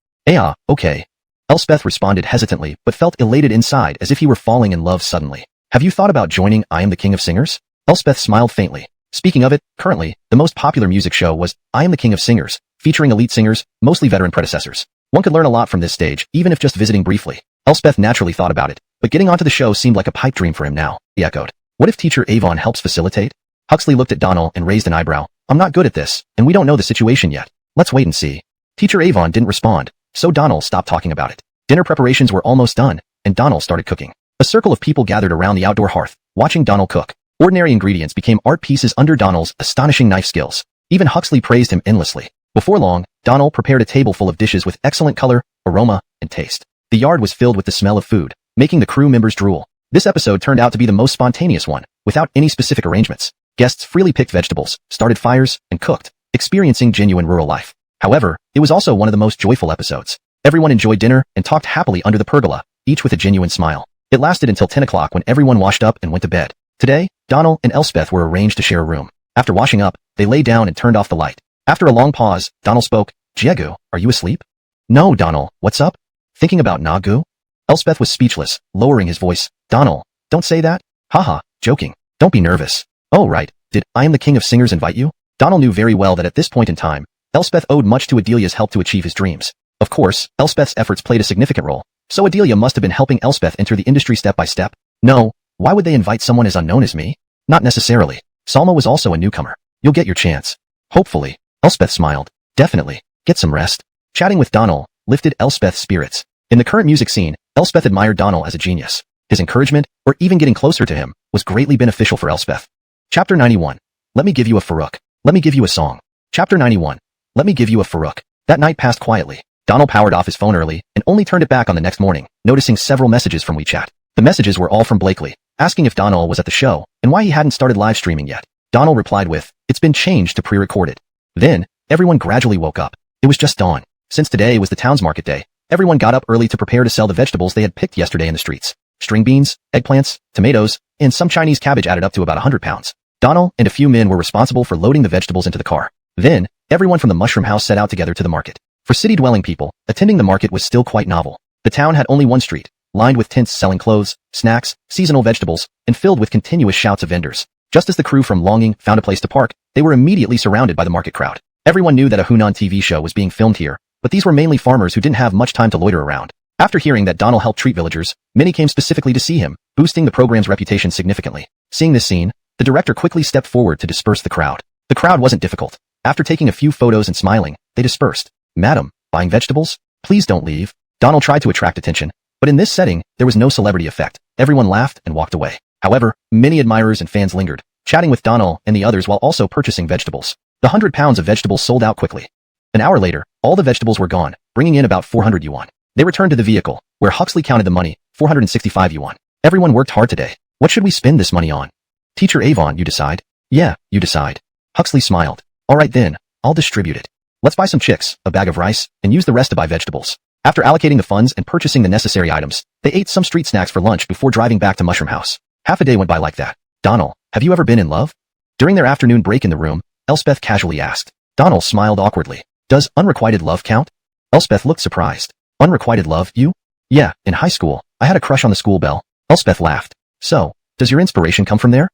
Okay. Elspeth responded hesitantly but felt elated inside as if he were falling in love suddenly. Have you thought about joining I Am the King of Singers? Elspeth smiled faintly. Speaking of it, currently, the most popular music show was I Am the King of Singers, featuring elite singers, mostly veteran predecessors. One could learn a lot from this stage, even if just visiting briefly. Elspeth naturally thought about it, but getting onto the show seemed like a pipe dream for him now. He echoed. What if teacher Avon helps facilitate? Huxley looked at Donald and raised an eyebrow. I'm not good at this, and we don't know the situation yet. Let's wait and see. Teacher Avon didn't respond, so Donald stopped talking about it. Dinner preparations were almost done, and Donald started cooking. A circle of people gathered around the outdoor hearth, watching Donald cook. Ordinary ingredients became art pieces under Donald's astonishing knife skills. Even Huxley praised him endlessly. Before long, Donald prepared a table full of dishes with excellent color, aroma, and taste. The yard was filled with the smell of food, making the crew members drool. This episode turned out to be the most spontaneous one, without any specific arrangements. Guests freely picked vegetables, started fires, and cooked, experiencing genuine rural life. However, it was also one of the most joyful episodes. Everyone enjoyed dinner and talked happily under the pergola, each with a genuine smile. It lasted until 10 o'clock when everyone washed up and went to bed. Today, Donald and Elspeth were arranged to share a room. After washing up, they lay down and turned off the light. After a long pause, Donald spoke. Diego, are you asleep? No, Donald, what's up? Thinking about Nagu? Elspeth was speechless, lowering his voice. Donald, don't say that. Haha, joking. Don't be nervous. Oh right, did I Am the King of Singers invite you? Donald knew very well that at this point in time, Elspeth owed much to Adelia's help to achieve his dreams. Of course, Elspeth's efforts played a significant role, so Adelia must have been helping Elspeth enter the industry step by step. No, why would they invite someone as unknown as me? Not necessarily. Salma was also a newcomer. You'll get your chance. Hopefully. Elspeth smiled. Definitely. Get some rest. Chatting with Donald lifted Elspeth's spirits. In the current music scene, Elspeth admired Donald as a genius. His encouragement, or even getting closer to him, was greatly beneficial for Elspeth. Chapter 91. Let me give you a Farouk. Let me give you a song. Chapter 91. Let me give you a Farouk. That night passed quietly. Donald powered off his phone early and only turned it back on the next morning, noticing several messages from WeChat. The messages were all from Blakely, asking if Donald was at the show and why he hadn't started live streaming yet. Donald replied with, it's been changed to pre-recorded. Then, everyone gradually woke up. It was just dawn. Since today was the town's market day, everyone got up early to prepare to sell the vegetables they had picked yesterday in the streets. String beans, eggplants, tomatoes, and some Chinese cabbage added up to about 100 pounds. Donald and a few men were responsible for loading the vegetables into the car. Then, everyone from the mushroom house set out together to the market. For city-dwelling people, attending the market was still quite novel. The town had only one street, lined with tents selling clothes, snacks, seasonal vegetables, and filled with continuous shouts of vendors. Just as the crew from Longing found a place to park, they were immediately surrounded by the market crowd. Everyone knew that a Hunan TV show was being filmed here, but these were mainly farmers who didn't have much time to loiter around. After hearing that Donald helped treat villagers, many came specifically to see him, boosting the program's reputation significantly. Seeing this scene, the director quickly stepped forward to disperse the crowd. The crowd wasn't difficult. After taking a few photos and smiling, they dispersed. Madam, buying vegetables? Please don't leave. Donald tried to attract attention, but in this setting, there was no celebrity effect. Everyone laughed and walked away. However, many admirers and fans lingered, chatting with Donald and the others while also purchasing vegetables. The 100 pounds of vegetables sold out quickly. An hour later, all the vegetables were gone, bringing in about 400 yuan. They returned to the vehicle, where Huxley counted the money, 465 yuan. Everyone worked hard today. What should we spend this money on? Teacher Avon, you decide. Yeah, you decide. Huxley smiled. Alright then, I'll distribute it. Let's buy some chicks, a bag of rice, and use the rest to buy vegetables. After allocating the funds and purchasing the necessary items, they ate some street snacks for lunch before driving back to Mushroom House. Half a day went by like that. Donald, have you ever been in love? During their afternoon break in the room, Elspeth casually asked. Donald smiled awkwardly. Does unrequited love count? Elspeth looked surprised. Unrequited love, you? Yeah, in high school, I had a crush on the school belle. Elspeth laughed. So, does your inspiration come from there?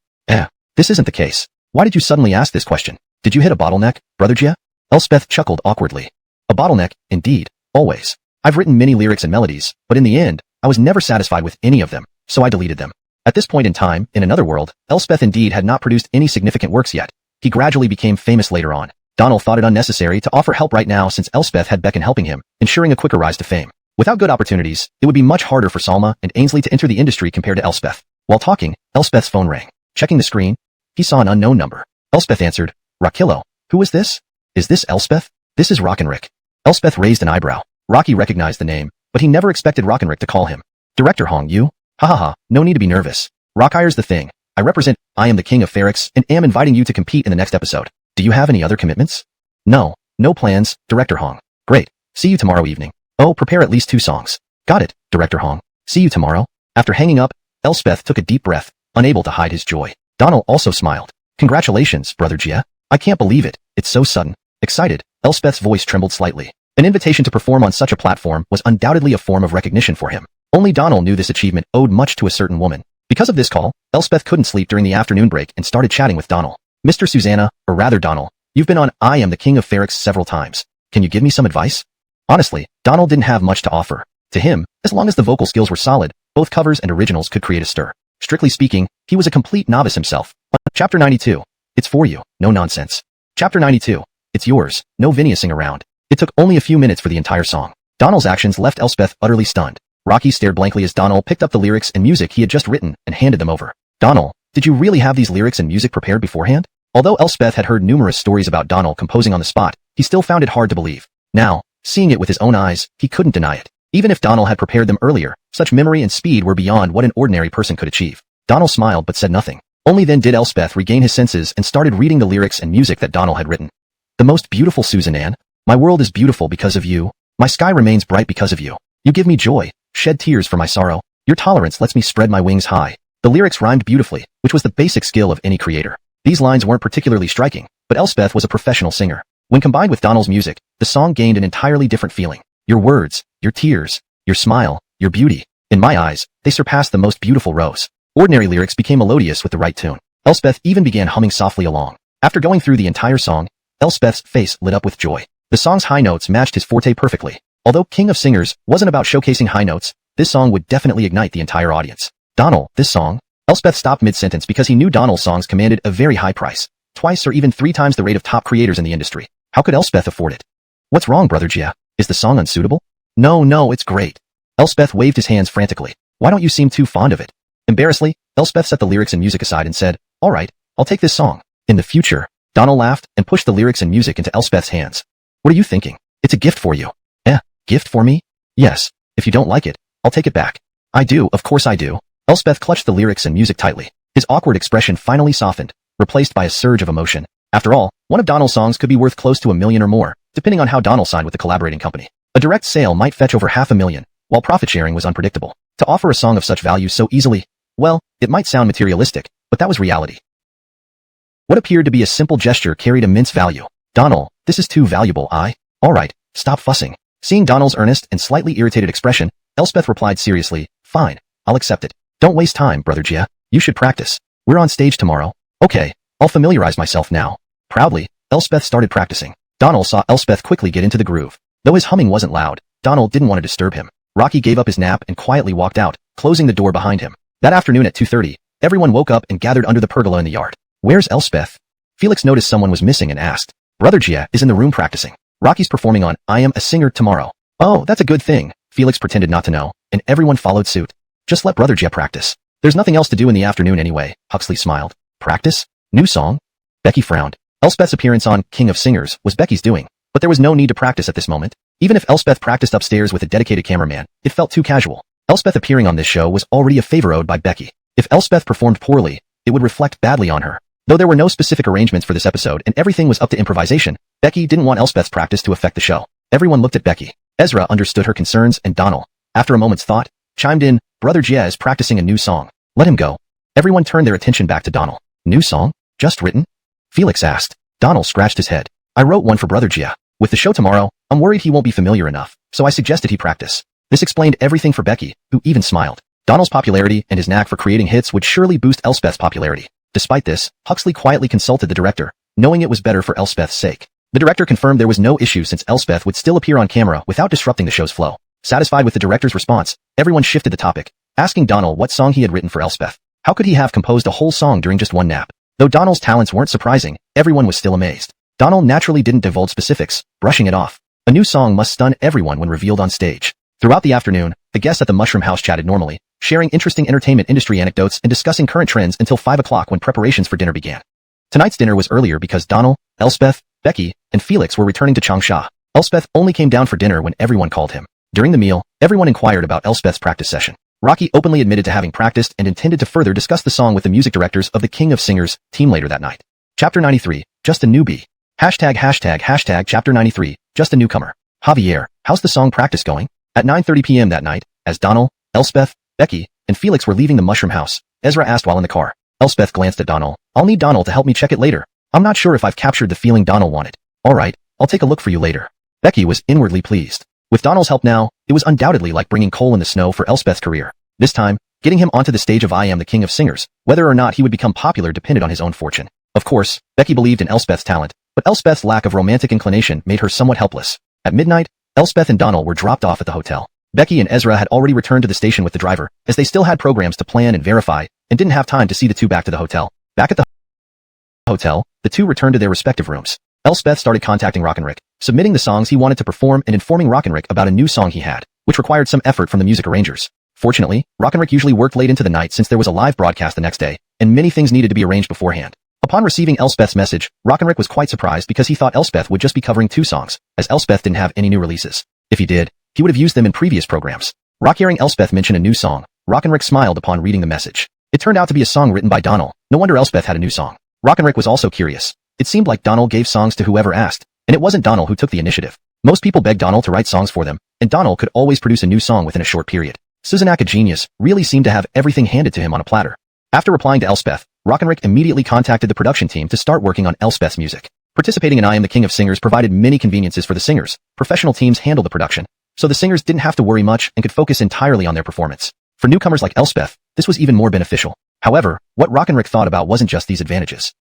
This isn't the case. Why did you suddenly ask this question? Did you hit a bottleneck, Brother Jia? Elspeth chuckled awkwardly. A bottleneck, indeed, always. I've written many lyrics and melodies, but in the end, I was never satisfied with any of them, so I deleted them. At this point in time, in another world, Elspeth indeed had not produced any significant works yet. He gradually became famous later on. Donald thought it unnecessary to offer help right now since Elspeth had Beck in helping him, ensuring a quicker rise to fame. Without good opportunities, it would be much harder for Salma and Ainsley to enter the industry compared to Elspeth. While talking, Elspeth's phone rang. Checking the screen, he saw an unknown number. Elspeth answered. Rockillo. Who is this? Is this Elspeth? This is Rockenrick. Elspeth raised an eyebrow. Rocky recognized the name, but he never expected Rockenrick to call him. Director Hong, you? Ha ha ha, no need to be nervous. Rockire's the thing. I represent I Am the King of Ferrix and am inviting you to compete in the next episode. Do you have any other commitments? No plans, Director Hong. Great. See you tomorrow evening. Oh, prepare at least 2 songs. Got it, Director Hong. See you tomorrow. After hanging up, Elspeth took a deep breath, unable to hide his joy. Donald also smiled. Congratulations, Brother Jia. I can't believe it. It's so sudden. Excited, Elspeth's voice trembled slightly. An invitation to perform on such a platform was undoubtedly a form of recognition for him. Only Donald knew this achievement owed much to a certain woman. Because of this call, Elspeth couldn't sleep during the afternoon break and started chatting with Donald. Mr. Susanna, or rather Donald, you've been on I Am the King of Ferrix several times. Can you give me some advice? Honestly, Donald didn't have much to offer. To him, as long as the vocal skills were solid, both covers and originals could create a stir. Strictly speaking, he was a complete novice himself. Chapter 92. It's for you, no nonsense. Chapter 92. It's yours, no Viniusing around. It took only a few minutes for the entire song. Donald's actions left Elspeth utterly stunned. Rocky stared blankly as Donald picked up the lyrics and music he had just written and handed them over. Donald, did you really have these lyrics and music prepared beforehand? Although Elspeth had heard numerous stories about Donald composing on the spot, he still found it hard to believe. Now, Seeing it with his own eyes, he couldn't deny it. Even if Donald had prepared them earlier, such memory and speed were beyond what an ordinary person could achieve. Donald smiled but said nothing. Only then did Elspeth regain his senses and started reading the lyrics and music that Donald had written. The most beautiful Susan Ann. My world is beautiful because of you. My sky remains bright because of you. You give me joy, shed tears for my sorrow. Your tolerance lets me spread my wings high. The lyrics rhymed beautifully, which was the basic skill of any creator. These lines weren't particularly striking, but Elspeth was a professional singer. When combined with Donald's music, the song gained an entirely different feeling. Your words, your tears, your smile, your beauty. In my eyes, they surpassed the most beautiful rose. Ordinary lyrics became melodious with the right tune. Elspeth even began humming softly along. After going through the entire song, Elspeth's face lit up with joy. The song's high notes matched his forte perfectly. Although King of Singers wasn't about showcasing high notes, this song would definitely ignite the entire audience. Donald, this song? Elspeth stopped mid-sentence because he knew Donald's songs commanded a very high price. Twice or even 3 times the rate of top creators in the industry. How could Elspeth afford it? What's wrong, Brother Gia? Is the song unsuitable? No, it's great. Elspeth waved his hands frantically. Why don't you seem too fond of it? Embarrassedly, Elspeth set the lyrics and music aside and said, all right, I'll take this song. In the future, Donald laughed and pushed the lyrics and music into Elspeth's hands. What are you thinking? It's a gift for you. Gift for me? Yes. If you don't like it, I'll take it back. I do, of course I do. Elspeth clutched the lyrics and music tightly. His awkward expression finally softened, replaced by a surge of emotion. After all, one of Donald's songs could be worth close to $1 million or more, depending on how Donald signed with the collaborating company. A direct sale might fetch over $500,000, while profit sharing was unpredictable. To offer a song of such value so easily, well, it might sound materialistic, but that was reality. What appeared to be a simple gesture carried immense value. Donald, this is too valuable. All right, stop fussing. Seeing Donald's earnest and slightly irritated expression, Elspeth replied seriously, fine, I'll accept it. Don't waste time, Brother Gia. You should practice. We're on stage tomorrow. Okay, I'll familiarize myself now. Proudly, Elspeth started practicing. Donald saw Elspeth quickly get into the groove. Though his humming wasn't loud, Donald didn't want to disturb him. Rocky gave up his nap and quietly walked out, closing the door behind him. That afternoon at 2:30, everyone woke up and gathered under the pergola in the yard. Where's Elspeth? Felix noticed someone was missing and asked. Brother Gia is in the room practicing. Rocky's performing on I Am a Singer tomorrow. Oh, that's a good thing. Felix pretended not to know, and everyone followed suit. Just let Brother Gia practice. There's nothing else to do in the afternoon anyway, Huxley smiled. Practice? New song? Becky frowned. Elspeth's appearance on King of Singers was Becky's doing, but there was no need to practice at this moment. Even if Elspeth practiced upstairs with a dedicated cameraman, it felt too casual. Elspeth appearing on this show was already a favor owed by Becky. If Elspeth performed poorly, it would reflect badly on her. Though there were no specific arrangements for this episode and everything was up to improvisation, Becky didn't want Elspeth's practice to affect the show. Everyone looked at Becky. Ezra understood her concerns and Donald, after a moment's thought, chimed in, Brother Gia is practicing a new song. Let him go. Everyone turned their attention back to Donald. New song? Just written? Felix asked. Donald scratched his head. I wrote one for Brother Gia. With the show tomorrow, I'm worried he won't be familiar enough, so I suggested he practice. This explained everything for Becky, who even smiled. Donald's popularity and his knack for creating hits would surely boost Elspeth's popularity. Despite this, Huxley quietly consulted the director, knowing it was better for Elspeth's sake. The director confirmed there was no issue since Elspeth would still appear on camera without disrupting the show's flow. Satisfied with the director's response, everyone shifted the topic, asking Donald what song he had written for Elspeth. How could he have composed a whole song during just one nap? Though Donald's talents weren't surprising, everyone was still amazed. Donald naturally didn't divulge specifics, brushing it off. A new song must stun everyone when revealed on stage. Throughout the afternoon, the guests at the Mushroom House chatted normally, sharing interesting entertainment industry anecdotes and discussing current trends until 5 o'clock when preparations for dinner began. Tonight's dinner was earlier because Donald, Elspeth, Becky, and Felix were returning to Changsha. Elspeth only came down for dinner when everyone called him. During the meal, everyone inquired about Elspeth's practice session. Rocky openly admitted to having practiced and intended to further discuss the song with the music directors of the King of Singers team later that night. Chapter 93, Just a Newbie. ###Chapter 93, Just a Newcomer. Javier, how's the song practice going? At 9:30 p.m. that night, as Donald, Elspeth, Becky, and Felix were leaving the Mushroom House, Ezra asked while in the car. Elspeth glanced at Donald. I'll need Donald to help me check it later. I'm not sure if I've captured the feeling Donald wanted. Alright, I'll take a look for you later. Becky was inwardly pleased. With Donald's help now, it was undoubtedly like bringing coal in the snow for Elspeth's career. This time, getting him onto the stage of I Am the King of Singers, whether or not he would become popular depended on his own fortune. Of course, Becky believed in Elspeth's talent, but Elspeth's lack of romantic inclination made her somewhat helpless. At midnight, Elspeth and Donald were dropped off at the hotel. Becky and Ezra had already returned to the station with the driver, as they still had programs to plan and verify, and didn't have time to see the two back to the hotel. Back at the hotel, the two returned to their respective rooms. Elspeth started contacting Rockenrick, submitting the songs he wanted to perform and informing Rockenrick about a new song he had, which required some effort from the music arrangers. Fortunately, Rockenrick usually worked late into the night since there was a live broadcast the next day, and many things needed to be arranged beforehand. Upon receiving Elspeth's message, Rockenrick was quite surprised because he thought Elspeth would just be covering 2 songs, as Elspeth didn't have any new releases. If he did, he would have used them in previous programs. Hearing Elspeth mention a new song, Rick smiled upon reading the message. It turned out to be a song written by Donald. No wonder Elspeth had a new song. Rick was also curious. It seemed like Donald gave songs to whoever asked, and it wasn't Donald who took the initiative. Most people begged Donald to write songs for them, and Donald could always produce a new song within a short period. Suzanak, a genius, really seemed to have everything handed to him on a platter. After replying to Elspeth, Rick immediately contacted the production team to start working on Elspeth's music. Participating in I Am the King of Singers provided many conveniences for the singers. Professional teams handled the production, so the singers didn't have to worry much and could focus entirely on their performance. For newcomers like Elspeth, this was even more beneficial. However, what Rick thought about wasn't just these advantages.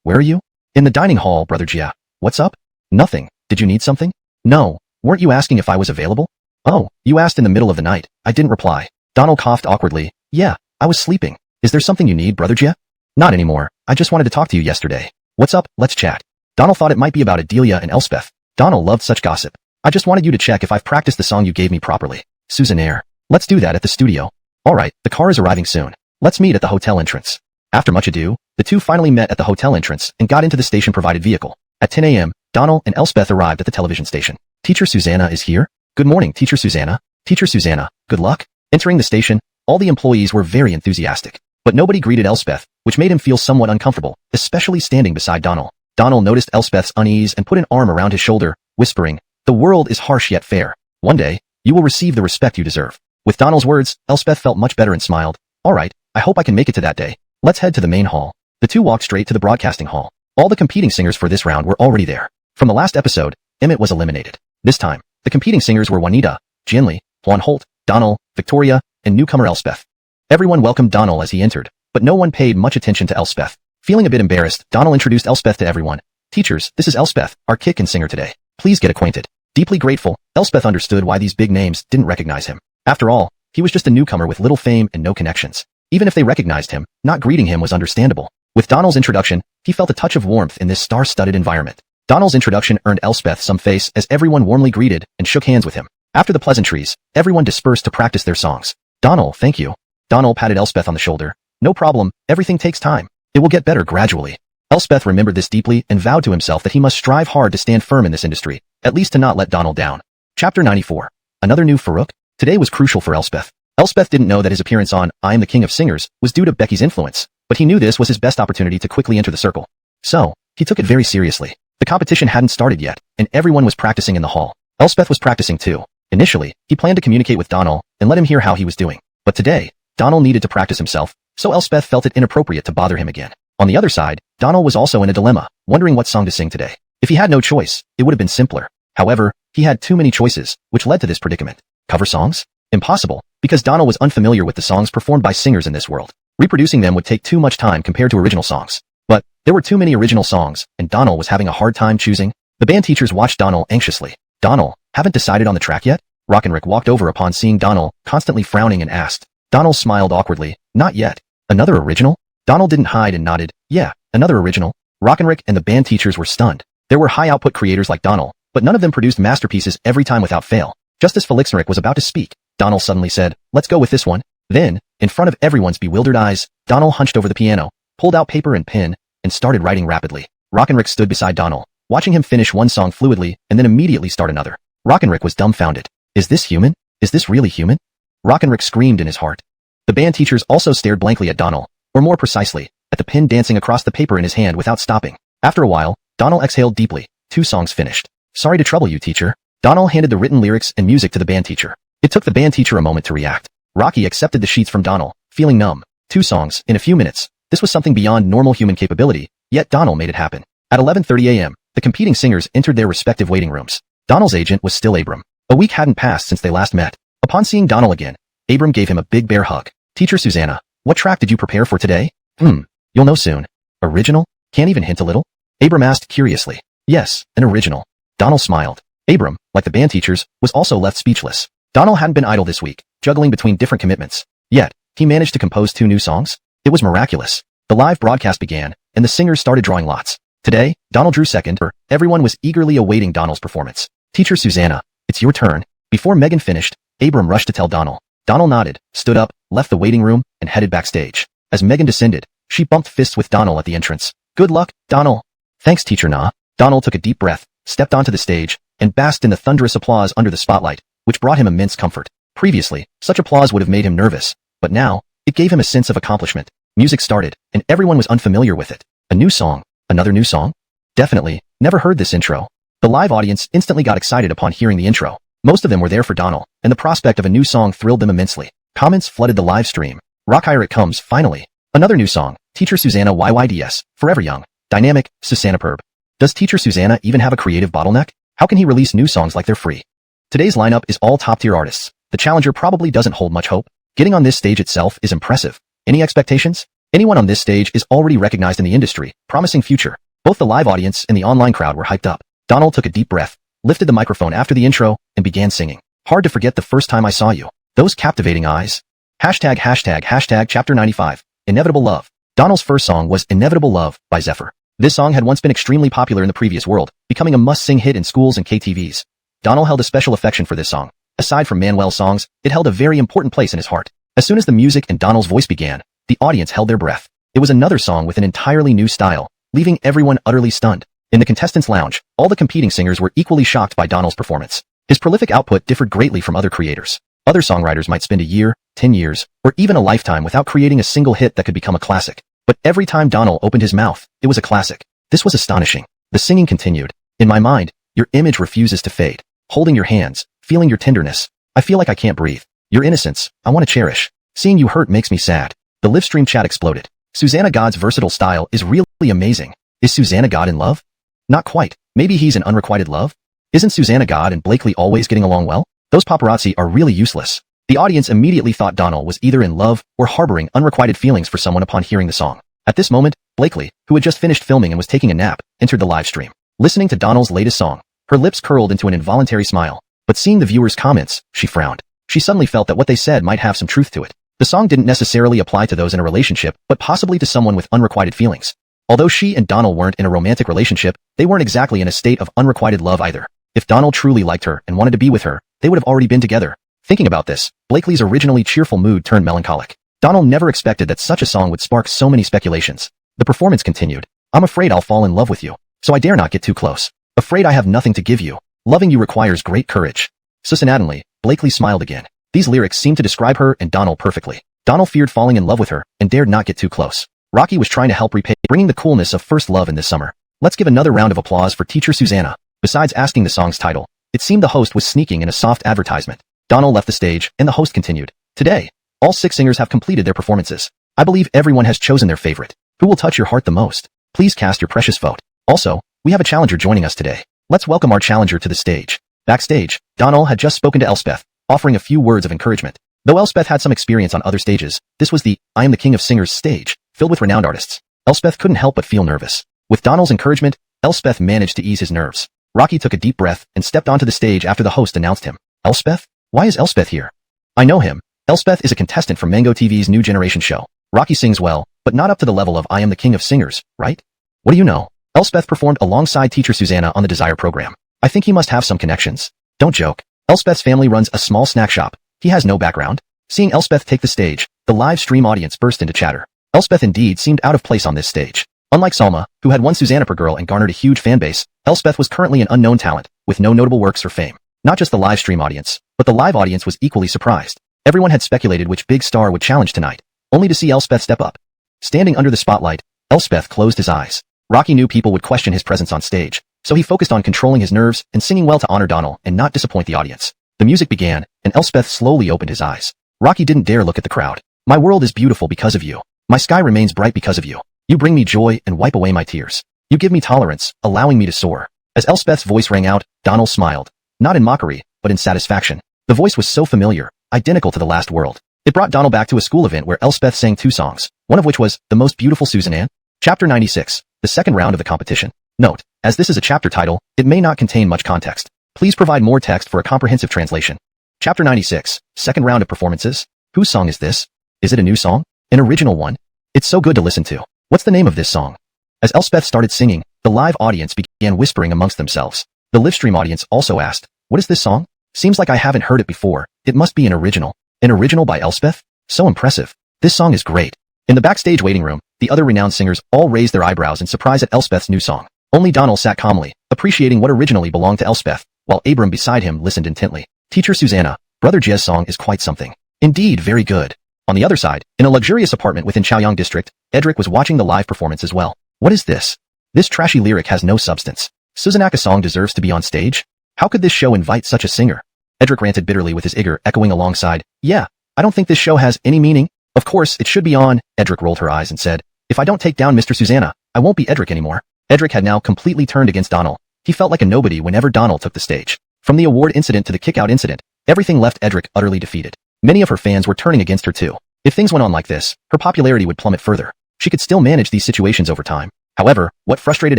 Where are you? In the dining hall, Brother Jia. What's up? Nothing. Did you need something? No. Weren't you asking if I was available? Oh, you asked in the middle of the night. I didn't reply. Donald coughed awkwardly. Yeah, I was sleeping. Is there something you need, Brother Jia? Not anymore. I just wanted to talk to you yesterday. What's up? Let's chat. Donald thought it might be about Adelia and Elspeth. Donald loved such gossip. I just wanted you to check if I've practiced the song you gave me properly. Suzanaire. Let's do that at the studio. Alright, the car is arriving soon. Let's meet at the hotel entrance. After much ado, the two finally met at the hotel entrance and got into the station-provided vehicle. At 10 a.m., Donald and Elspeth arrived at the television station. Teacher Susanna is here? Good morning, Teacher Susanna. Teacher Susanna, good luck? Entering the station, all the employees were very enthusiastic. But nobody greeted Elspeth, which made him feel somewhat uncomfortable, especially standing beside Donald. Donald noticed Elspeth's unease and put an arm around his shoulder, whispering, "The world is harsh yet fair. One day, you will receive the respect you deserve." With Donald's words, Elspeth felt much better and smiled. Alright, I hope I can make it to that day. Let's head to the main hall. The two walked straight to the broadcasting hall. All the competing singers for this round were already there. From the last episode, Emmett was eliminated. This time, the competing singers were Juanita, Jianli, Juan Holt, Donald, Victoria, and newcomer Elspeth. Everyone welcomed Donald as he entered, but no one paid much attention to Elspeth. Feeling a bit embarrassed, Donald introduced Elspeth to everyone. Teachers, this is Elspeth, our kick and singer today. Please get acquainted. Deeply grateful, Elspeth understood why these big names didn't recognize him. After all, he was just a newcomer with little fame and no connections. Even if they recognized him, not greeting him was understandable. With Donald's introduction, he felt a touch of warmth in this star-studded environment. Donald's introduction earned Elspeth some face as everyone warmly greeted and shook hands with him. After the pleasantries, everyone dispersed to practice their songs. Donald, thank you. Donald patted Elspeth on the shoulder. No problem, everything takes time. It will get better gradually. Elspeth remembered this deeply and vowed to himself that he must strive hard to stand firm in this industry, at least to not let Donald down. Chapter 94. Another new Farouk? Today was crucial for Elspeth. Elspeth didn't know that his appearance on I Am the King of Singers was due to Becky's influence, but he knew this was his best opportunity to quickly enter the circle. So, he took it very seriously. The competition hadn't started yet, and everyone was practicing in the hall. Elspeth was practicing too. Initially, he planned to communicate with Donald and let him hear how he was doing. But today, Donald needed to practice himself, so Elspeth felt it inappropriate to bother him again. On the other side, Donald was also in a dilemma, wondering what song to sing today. If he had no choice, it would have been simpler. However, he had too many choices, which led to this predicament. Cover songs? Impossible, because Donald was unfamiliar with the songs performed by singers in this world. Reproducing them would take too much time compared to original songs. But, there were too many original songs, and Donald was having a hard time choosing. The band teachers watched Donald anxiously. Donald, haven't decided on the track yet? Rick walked over upon seeing Donald, constantly frowning and asked. Donald smiled awkwardly. Not yet. Another original? Donald didn't hide and nodded. Yeah, another original. Rick and the band teachers were stunned. There were high-output creators like Donald, but none of them produced masterpieces every time without fail. Just as Felixenric was about to speak, Donald suddenly said, let's go with this one. Then, in front of everyone's bewildered eyes, Donald hunched over the piano, pulled out paper and pen, and started writing rapidly. Rick stood beside Donald, watching him finish one song fluidly and then immediately start another. Rick was dumbfounded. Is this human? Is this really human? Rick screamed in his heart. The band teachers also stared blankly at Donald, or more precisely, at the pen dancing across the paper in his hand without stopping. After a while, Donald exhaled deeply. 2 songs finished. Sorry to trouble you, teacher. Donald handed the written lyrics and music to the band teacher. It took the band teacher a moment to react. Rocky accepted the sheets from Donald, feeling numb. 2 songs, in a few minutes. This was something beyond normal human capability, yet Donald made it happen. At 11:30 a.m., the competing singers entered their respective waiting rooms. Donald's agent was still Abram. A week hadn't passed since they last met. Upon seeing Donald again, Abram gave him a big bear hug. Teacher Susanna, what track did you prepare for today? You'll know soon. Original? Can't even hint a little? Abram asked curiously. Yes, an original. Donald smiled. Abram, like the band teachers, was also left speechless. Donald hadn't been idle this week, juggling between different commitments. Yet, he managed to compose 2 new songs. It was miraculous. The live broadcast began, and the singers started drawing lots. Today, Donald drew second. Everyone was eagerly awaiting Donald's performance. Teacher Susanna, it's your turn. Before Megan finished, Abram rushed to tell Donald. Donald nodded, stood up, left the waiting room, and headed backstage. As Megan descended, she bumped fists with Donald at the entrance. Good luck, Donald. Thanks, Teacher Na. Donald took a deep breath, stepped onto the stage, and basked in the thunderous applause under the spotlight, which brought him immense comfort. Previously, such applause would have made him nervous, but now, it gave him a sense of accomplishment. Music started, and everyone was unfamiliar with it. A new song? Another new song? Definitely, never heard this intro. The live audience instantly got excited upon hearing the intro. Most of them were there for Donald, and the prospect of a new song thrilled them immensely. Comments flooded the live stream. Rock Here It Comes, finally. Another new song, Teacher Susanna YYDS, Forever Young, Dynamic, Susannaperb. Does Teacher Susanna even have a creative bottleneck? How can he release new songs like they're free? Today's lineup is all top-tier artists. The challenger probably doesn't hold much hope. Getting on this stage itself is impressive. Any expectations? Anyone on this stage is already recognized in the industry, promising future. Both the live audience and the online crowd were hyped up. Donald took a deep breath, lifted the microphone after the intro, and began singing. Hard to forget the first time I saw you. Those captivating eyes. Hashtag Chapter 95. Inevitable Love. Donald's first song was Inevitable Love by Zephyr. This song had once been extremely popular in the previous world, becoming a must-sing hit in schools and KTVs. Donald held a special affection for this song. Aside from Manuel's songs, it held a very important place in his heart. As soon as the music and Donald's voice began, the audience held their breath. It was another song with an entirely new style, leaving everyone utterly stunned. In the contestants' lounge, all the competing singers were equally shocked by Donald's performance. His prolific output differed greatly from other creators. Other songwriters might spend a year, 10 years, or even a lifetime without creating a single hit that could become a classic. But every time Donald opened his mouth, it was a classic. This was astonishing. The singing continued. In my mind, your image refuses to fade. Holding your hands, feeling your tenderness. I feel like I can't breathe. Your innocence, I want to cherish. Seeing you hurt makes me sad. The live stream chat exploded. Susanna God's versatile style is really amazing. Is Susanna God in love? Not quite. Maybe he's in unrequited love? Isn't Susanna God and Blakely always getting along well? Those paparazzi are really useless. The audience immediately thought Donald was either in love or harboring unrequited feelings for someone upon hearing the song. At this moment, Blakely, who had just finished filming and was taking a nap, entered the live stream. Listening to Donald's latest song, her lips curled into an involuntary smile. But seeing the viewers' comments, she frowned. She suddenly felt that what they said might have some truth to it. The song didn't necessarily apply to those in a relationship, but possibly to someone with unrequited feelings. Although she and Donald weren't in a romantic relationship, they weren't exactly in a state of unrequited love either. If Donald truly liked her and wanted to be with her, they would have already been together. Thinking about this, Blakely's originally cheerful mood turned melancholic. Donald never expected that such a song would spark so many speculations. The performance continued. I'm afraid I'll fall in love with you, so I dare not get too close. Afraid I have nothing to give you. Loving you requires great courage. Susannadenly, Blakely smiled again. These lyrics seemed to describe her and Donald perfectly. Donald feared falling in love with her and dared not get too close. Rocky was trying to help repay, bringing the coolness of first love in this summer. Let's give another round of applause for Teacher Susanna. Besides asking the song's title, it seemed the host was sneaking in a soft advertisement. Donald left the stage, and the host continued. Today, all 6 singers have completed their performances. I believe everyone has chosen their favorite. Who will touch your heart the most? Please cast your precious vote. Also, we have a challenger joining us today. Let's welcome our challenger to the stage. Backstage, Donald had just spoken to Elspeth, offering a few words of encouragement. Though Elspeth had some experience on other stages, this was the I Am the King of Singers stage, filled with renowned artists. Elspeth couldn't help but feel nervous. With Donald's encouragement, Elspeth managed to ease his nerves. Rocky took a deep breath and stepped onto the stage after the host announced him. Elspeth? Why is Elspeth here? I know him. Elspeth is a contestant from Mango TV's New Generation show. Rocky sings well, but not up to the level of I Am the King of Singers, right? What do you know? Elspeth performed alongside Teacher Susanna on the Desire program. I think he must have some connections. Don't joke. Elspeth's family runs a small snack shop. He has no background. Seeing Elspeth take the stage, the live stream audience burst into chatter. Elspeth indeed seemed out of place on this stage. Unlike Salma, who had won Susannaperb and garnered a huge fanbase, Elspeth was currently an unknown talent, with no notable works or fame. Not just the live stream audience, but the live audience was equally surprised. Everyone had speculated which big star would challenge tonight, only to see Elspeth step up. Standing under the spotlight, Elspeth closed his eyes. Rocky knew people would question his presence on stage, so he focused on controlling his nerves and singing well to honor Donald and not disappoint the audience. The music began, and Elspeth slowly opened his eyes. Rocky didn't dare look at the crowd. My world is beautiful because of you. My sky remains bright because of you. You bring me joy and wipe away my tears. You give me tolerance, allowing me to soar. As Elspeth's voice rang out, Donald smiled. Not in mockery, but in satisfaction. The voice was so familiar, identical to the last world. It brought Donald back to a school event where Elspeth sang 2 songs, one of which was The Most Beautiful Susan Ann. Chapter 96, the second round of the competition. Note, as this is a chapter title, it may not contain much context. Please provide more text for a comprehensive translation. Chapter 96, second round of performances. Whose song is this? Is it a new song? An original one? It's so good to listen to. What's the name of this song? As Elspeth started singing, the live audience began whispering amongst themselves. The livestream audience also asked, what is this song? Seems like I haven't heard it before. It must be an original. An original by Elspeth? So impressive. This song is great. In the backstage waiting room, the other renowned singers all raised their eyebrows in surprise at Elspeth's new song. Only Donald sat calmly, appreciating what originally belonged to Elspeth. while Abram beside him listened intently. Teacher Susanna, Brother Jie's song is quite something. Indeed, very good. On the other side, in a luxurious apartment within Chaoyang district, Edric was watching the live performance as well. What is this? This trashy lyric has no substance. Susanaka's song deserves to be on stage? How could this show invite such a singer? Edric ranted bitterly with his Igor echoing alongside. Yeah, I don't think this show has any meaning. Of course, it should be on. Edric rolled her eyes and said, if I don't take down Mr. Susanna, I won't be Edric anymore. Edric had now completely turned against Donald. He felt like a nobody whenever Donald took the stage. From the award incident to the kick-out incident, everything left Edric utterly defeated. Many of her fans were turning against her too. If things went on like this, her popularity would plummet further. She could still manage these situations over time. However, what frustrated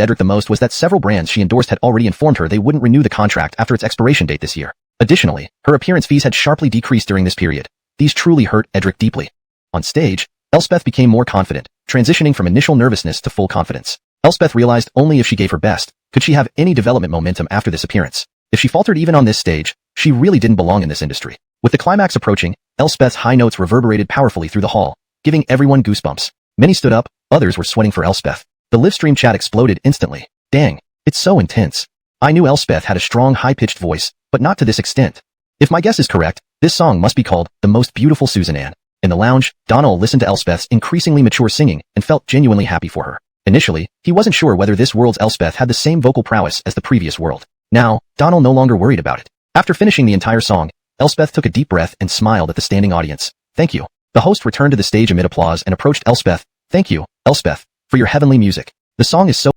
Edric the most was that several brands she endorsed had already informed her they wouldn't renew the contract after its expiration date this year. Additionally, her appearance fees had sharply decreased during this period. These truly hurt Edric deeply. On stage, Elspeth became more confident, transitioning from initial nervousness to full confidence. Elspeth realized only if she gave her best could she have any development momentum after this appearance. If she faltered even on this stage, she really didn't belong in this industry. With the climax approaching, Elspeth's high notes reverberated powerfully through the hall, giving everyone goosebumps. Many stood up, others were sweating for Elspeth. The live stream chat exploded instantly. Dang, it's so intense. I knew Elspeth had a strong high-pitched voice, but not to this extent. If my guess is correct, this song must be called The Most Beautiful Susan Ann. In the lounge, Donald listened to Elspeth's increasingly mature singing and felt genuinely happy for her. Initially, he wasn't sure whether this world's Elspeth had the same vocal prowess as the previous world. Now, Donald no longer worried about it. After finishing the entire song, Elspeth took a deep breath and smiled at the standing audience. Thank you. The host returned to the stage amid applause and approached Elspeth. Thank you, Elspeth, for your heavenly music. The song is so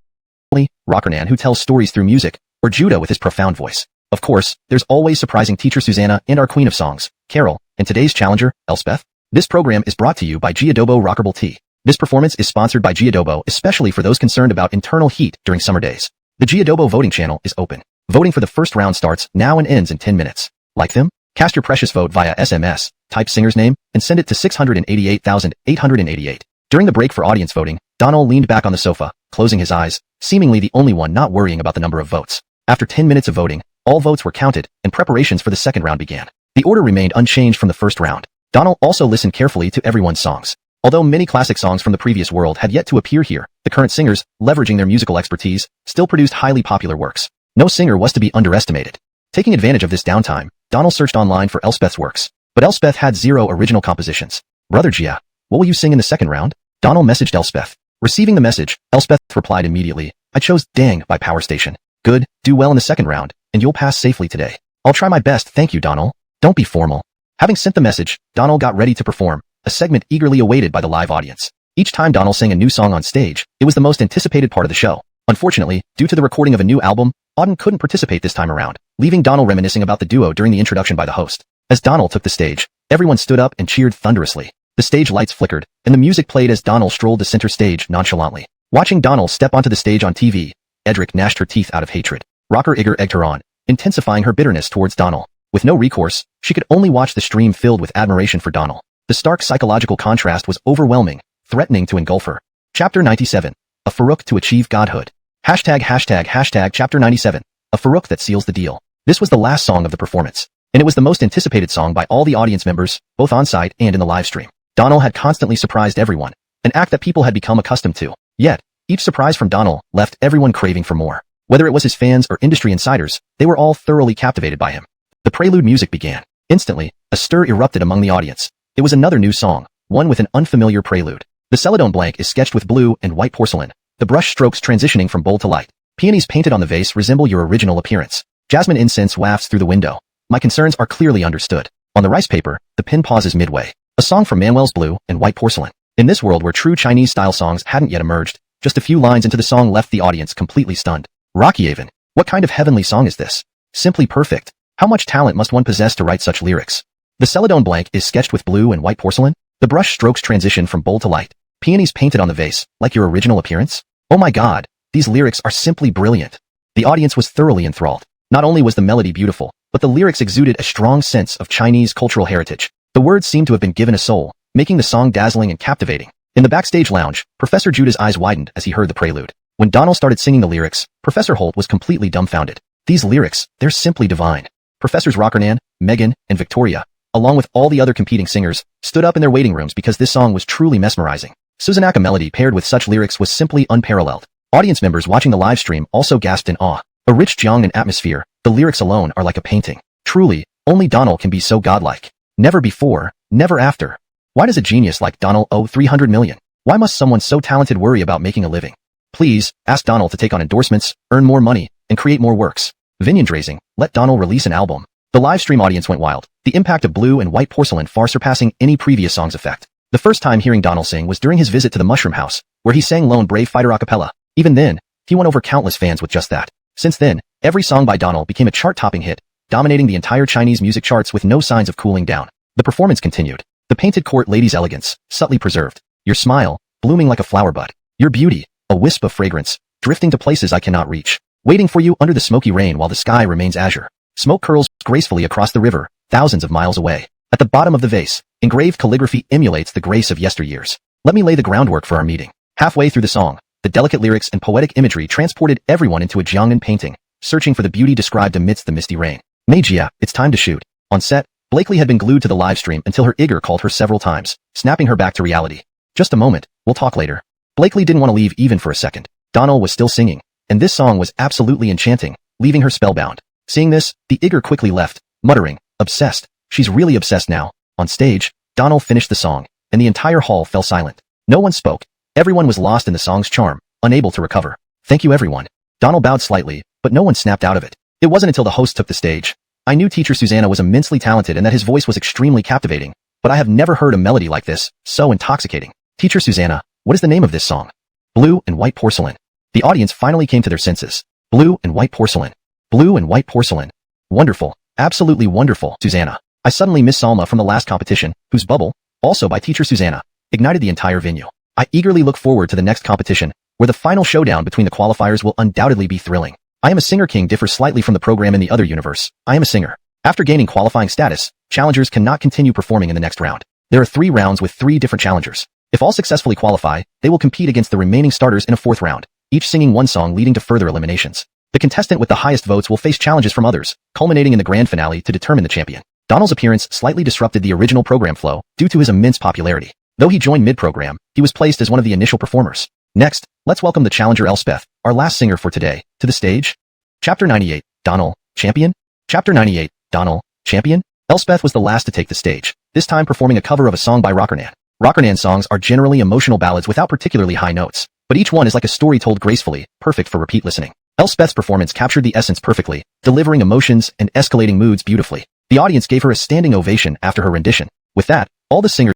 Rockernan who tells stories through music, or Judah with his profound voice. Of course, there's always surprising teacher Susanna and our queen of songs, Carol, and today's challenger, Elspeth. This program is brought to you by Adobo Rockable Tea. This performance is sponsored by Adobo, especially for those concerned about internal heat during summer days. The Adobo voting channel is open. Voting for the first round starts now and ends in 10 minutes. Like them? Cast your precious vote via SMS, type singer's name, and send it to 688,888. During the break for audience voting, Donald leaned back on the sofa, closing his eyes, seemingly the only one not worrying about the number of votes. After 10 minutes of voting, all votes were counted, and preparations for the second round began. The order remained unchanged from the first round. Donald also listened carefully to everyone's songs. Although many classic songs from the previous world had yet to appear here, the current singers, leveraging their musical expertise, still produced highly popular works. No singer was to be underestimated. Taking advantage of this downtime, Donald searched online for Elspeth's works. But Elspeth had 0 original compositions. Brother Gia, what will you sing in the second round? Donald messaged Elspeth. Receiving the message, Elspeth replied immediately, I chose Dang by Power Station. Good, do well in the second round, and you'll pass safely today. I'll try my best, thank you, Donald. Don't be formal. Having sent the message, Donald got ready to perform, a segment eagerly awaited by the live audience. Each time Donald sang a new song on stage, it was the most anticipated part of the show. Unfortunately, due to the recording of a new album, Auden couldn't participate this time around, leaving Donald reminiscing about the duo during the introduction by the host. As Donald took the stage, everyone stood up and cheered thunderously. The stage lights flickered, and the music played as Donald strolled to center stage nonchalantly. Watching Donald step onto the stage on TV, Edric gnashed her teeth out of hatred. Rocker Igor egged her on, intensifying her bitterness towards Donald. With no recourse, she could only watch the stream filled with admiration for Donald. The stark psychological contrast was overwhelming, threatening to engulf her. Chapter 97. A Farouk to achieve godhood. ####Chapter 97. A Farouk that seals the deal. This was the last song of the performance, and it was the most anticipated song by all the audience members, both on-site and in the live stream. Donald had constantly surprised everyone, an act that people had become accustomed to. Yet, each surprise from Donald left everyone craving for more. Whether it was his fans or industry insiders, they were all thoroughly captivated by him. The prelude music began. Instantly, a stir erupted among the audience. It was another new song, one with an unfamiliar prelude. The celadon blank is sketched with blue and white porcelain, the brush strokes transitioning from bold to light. Peonies painted on the vase resemble your original appearance. Jasmine incense wafts through the window. My concerns are clearly understood. On the rice paper, the pen pauses midway. A song from Manuel's blue and white porcelain. In this world where true Chinese-style songs hadn't yet emerged, just a few lines into the song left the audience completely stunned. Rockyhaven. What kind of heavenly song is this? Simply perfect. How much talent must one possess to write such lyrics? The celadon blank is sketched with blue and white porcelain. The brush strokes transition from bold to light. Peonies painted on the vase, like your original appearance? Oh my god, these lyrics are simply brilliant. The audience was thoroughly enthralled. Not only was the melody beautiful, but the lyrics exuded a strong sense of Chinese cultural heritage. The words seemed to have been given a soul, making the song dazzling and captivating. In the backstage lounge, Professor Judah's eyes widened as he heard the prelude. When Donald started singing the lyrics, Professor Holt was completely dumbfounded. These lyrics, they're simply divine. Professors Rockernan, Megan, and Victoria, along with all the other competing singers, stood up in their waiting rooms because this song was truly mesmerizing. Susanaka melody paired with such lyrics was simply unparalleled. Audience members watching the live stream also gasped in awe. A rich Jiangnan atmosphere, The lyrics alone are like a painting. Truly, only Donald can be so godlike. Never before, never after. Why does a genius like Donald owe 300 million? Why must someone so talented worry about making a living? Please, ask Donald to take on endorsements, earn more money, and create more works. Vineyard-raising, let Donald release an album. The live stream audience went wild, the impact of Blue and White Porcelain far surpassing any previous song's effect. The first time hearing Donald sing was during his visit to the Mushroom House, where he sang Lone Brave Fighter a cappella. Even then, he won over countless fans with just that. Since then, every song by Donald became a chart-topping hit, dominating the entire Chinese music charts with no signs of cooling down. The performance continued. The painted court lady's elegance, subtly preserved. Your smile, blooming like a flower bud. Your beauty, a wisp of fragrance, drifting to places I cannot reach. Waiting for you under the smoky rain while the sky remains azure. Smoke curls gracefully across the river, thousands of miles away. At the bottom of the vase, engraved calligraphy emulates the grace of yesteryears. Let me lay the groundwork for our meeting. Halfway through the song, the delicate lyrics and poetic imagery transported everyone into a Jiangnan painting, searching for the beauty described amidst the misty rain. Magia, it's time to shoot. On set, Blakely had been glued to the live stream until her Igor called her several times, snapping her back to reality. Just a moment, we'll talk later. Blakely didn't want to leave even for a second. Donald was still singing, and this song was absolutely enchanting, leaving her spellbound. Seeing this, the Igor quickly left, muttering, obsessed. She's really obsessed now. On stage, Donald finished the song, and the entire hall fell silent. No one spoke. Everyone was lost in the song's charm, unable to recover. Thank you everyone. Donald bowed slightly, but no one snapped out of it. It wasn't until the host took the stage. I knew teacher Susanna was immensely talented and that his voice was extremely captivating, but I have never heard a melody like this, so intoxicating. Teacher Susanna, what is the name of this song? Blue and White Porcelain. The audience finally came to their senses. Blue and White Porcelain. Blue and White Porcelain. Wonderful. Absolutely wonderful, Susanna. I suddenly miss Salma from the last competition, whose bubble, also by teacher Susanna, ignited the entire venue. I eagerly look forward to the next competition, where the final showdown between the qualifiers will undoubtedly be thrilling. I Am a Singer King differs slightly from the program in the other universe. I Am a Singer. After gaining qualifying status, challengers cannot continue performing in the next round. There are 3 rounds with 3 different challengers. If all successfully qualify, they will compete against the remaining starters in a 4th round, each singing one song leading to further eliminations. The contestant with the highest votes will face challenges from others, culminating in the grand finale to determine the champion. Donald's appearance slightly disrupted the original program flow due to his immense popularity. Though he joined mid-program, he was placed as one of the initial performers. Next, let's welcome the challenger Elspeth, our last singer for today, to the stage. Chapter 98, Donald, Champion? Chapter 98, Donald, Champion? Elspeth was the last to take the stage, this time performing a cover of a song by Rockernan. Rockernan songs are generally emotional ballads without particularly high notes, but each one is like a story told gracefully, perfect for repeat listening. Elspeth's performance captured the essence perfectly, delivering emotions and escalating moods beautifully. The audience gave her a standing ovation after her rendition. With that, all the singers,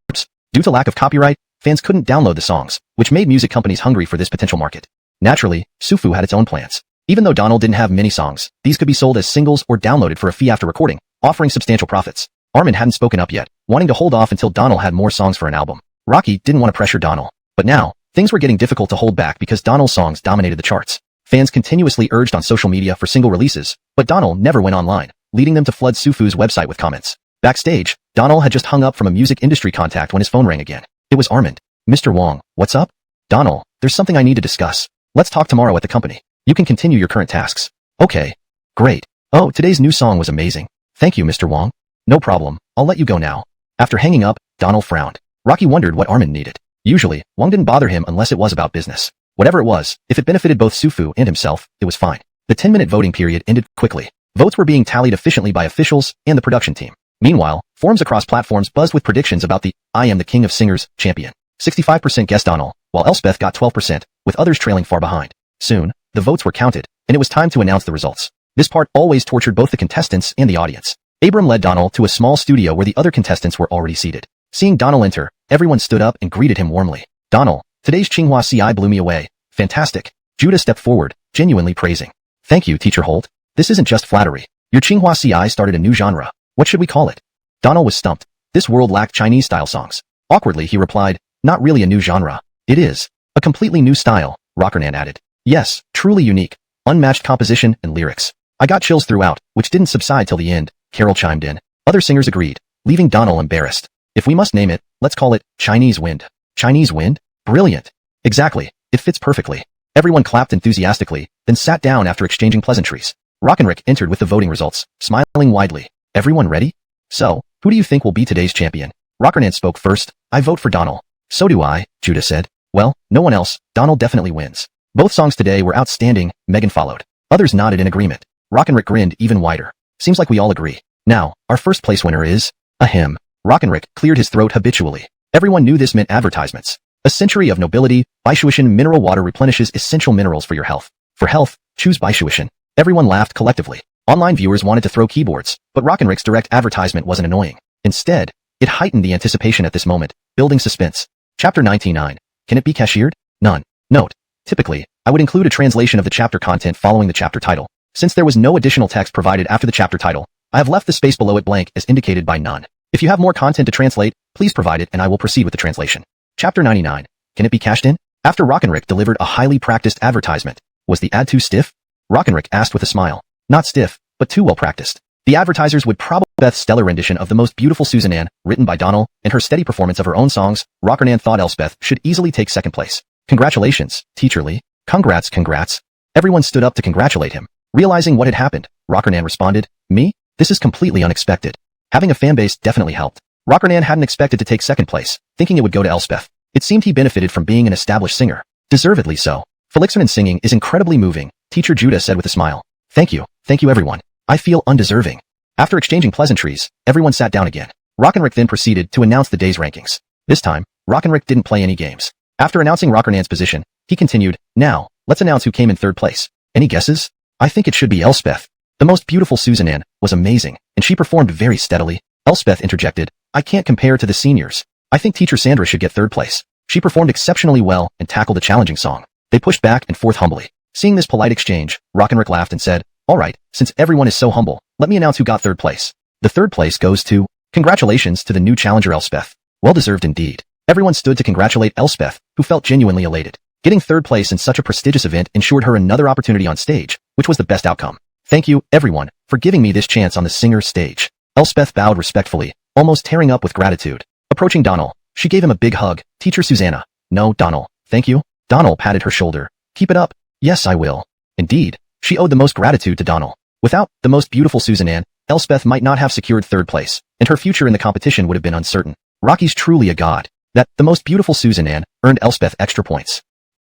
due to lack of copyright, fans couldn't download the songs, which made music companies hungry for this potential market. Naturally, Sufu had its own plans. Even though Donald didn't have many songs, these could be sold as singles or downloaded for a fee after recording, offering substantial profits. Armin hadn't spoken up yet, wanting to hold off until Donald had more songs for an album. Rocky didn't want to pressure Donald. But now, things were getting difficult to hold back because Donald's songs dominated the charts. Fans continuously urged on social media for single releases, but Donald never went online, leading them to flood Sufu's website with comments. Backstage, Donald had just hung up from a music industry contact when his phone rang again. It was Armand. Mr. Wong, what's up? Donald, there's something I need to discuss. Let's talk tomorrow at the company. You can continue your current tasks. Okay. Great. Oh, today's new song was amazing. Thank you, Mr. Wong. No problem. I'll let you go now. After hanging up, Donald frowned. Rocky wondered what Armand needed. Usually, Wong didn't bother him unless it was about business. Whatever it was, if it benefited both Sufu and himself, it was fine. The 10-minute voting period ended quickly. Votes were being tallied efficiently by officials and the production team. Meanwhile, forums across platforms buzzed with predictions about the I Am the King of Singers champion. 65% guessed Donald, while Elspeth got 12%, with others trailing far behind. Soon, the votes were counted, and it was time to announce the results. This part always tortured both the contestants and the audience. Abram led Donald to a small studio where the other contestants were already seated. Seeing Donald enter, everyone stood up and greeted him warmly. Donald, today's Tsinghua CI blew me away. Fantastic. Judah stepped forward, genuinely praising. Thank you, Teacher Holt. This isn't just flattery. Your Tsinghua CI started a new genre. What should we call it? Donald was stumped. This world lacked Chinese-style songs. Awkwardly, he replied, not really a new genre. It is. A completely new style, Rockernan added. Yes, truly unique. Unmatched composition and lyrics. I got chills throughout, which didn't subside till the end, Carol chimed in. Other singers agreed, leaving Donald embarrassed. If we must name it, let's call it Chinese Wind. Chinese Wind? Brilliant. Exactly. It fits perfectly. Everyone clapped enthusiastically, then sat down after exchanging pleasantries. Rockenrick entered with the voting results, smiling widely. Everyone ready? So, who do you think will be today's champion? Rockernan spoke first. I vote for Donald. So do I, Judah said. Well, no one else. Donald definitely wins. Both songs today were outstanding, Megan followed. Others nodded in agreement. Rick grinned even wider. Seems like we all agree. Now, our first place winner is... Ahem. Rick cleared his throat habitually. Everyone knew this meant advertisements. A century of nobility, Baishuishan mineral water replenishes essential minerals for your health. For health, choose Baishuishan. Everyone laughed collectively. Online viewers wanted to throw keyboards, but Rick's direct advertisement wasn't annoying. Instead, it heightened the anticipation at this moment, building suspense. Chapter 99. Can it be cashiered? None. Note. Typically, I would include a translation of the chapter content following the chapter title. Since there was no additional text provided after the chapter title, I have left the space below it blank as indicated by none. If you have more content to translate, please provide it and I will proceed with the translation. Chapter 99. Can it be cashed in? After Rick delivered a highly practiced advertisement, was the ad too stiff? Rick asked with a smile. Not stiff, but too well practiced. The advertisers would probably Beth's stellar rendition of The Most Beautiful Susan Ann, written by Donald, and her steady performance of her own songs. Rockernan thought Elspeth should easily take second place. Congratulations, Teacher Lee. Congrats. Everyone stood up to congratulate him. Realizing what had happened, Rockernan responded, Me? This is completely unexpected. Having a fanbase definitely helped. Rockernan hadn't expected to take second place, thinking it would go to Elspeth. It seemed he benefited from being an established singer. Deservedly so. Felixernan singing is incredibly moving, Teacher Judah said with a smile. Thank you everyone. I feel undeserving. After exchanging pleasantries, everyone sat down again. Rick then proceeded to announce the day's rankings. This time, Rick didn't play any games. After announcing Rockernan's position, he continued, Now, let's announce who came in third place. Any guesses? I think it should be Elspeth. The Most Beautiful Susan Ann was amazing, and she performed very steadily. Elspeth interjected, I can't compare to the seniors. I think Teacher Sandra should get third place. She performed exceptionally well and tackled a challenging song. They pushed back and forth humbly. Seeing this polite exchange, Rick laughed and said, All right, since everyone is so humble, let me announce who got third place. The third place goes to... Congratulations to the new challenger Elspeth. Well deserved indeed. Everyone stood to congratulate Elspeth, who felt genuinely elated. Getting third place in such a prestigious event ensured her another opportunity on stage, which was the best outcome. Thank you, everyone, for giving me this chance on the singer's stage. Elspeth bowed respectfully, almost tearing up with gratitude. Approaching Donald, she gave him a big hug. Teacher Susanna. No, Donald, thank you. Donald patted her shoulder. Keep it up. Yes, I will. Indeed, she owed the most gratitude to Donald. Without The Most Beautiful Susan Ann, Elspeth might not have secured third place, and her future in the competition would have been uncertain. Rocky's truly a god. That The Most Beautiful Susan Ann earned Elspeth extra points.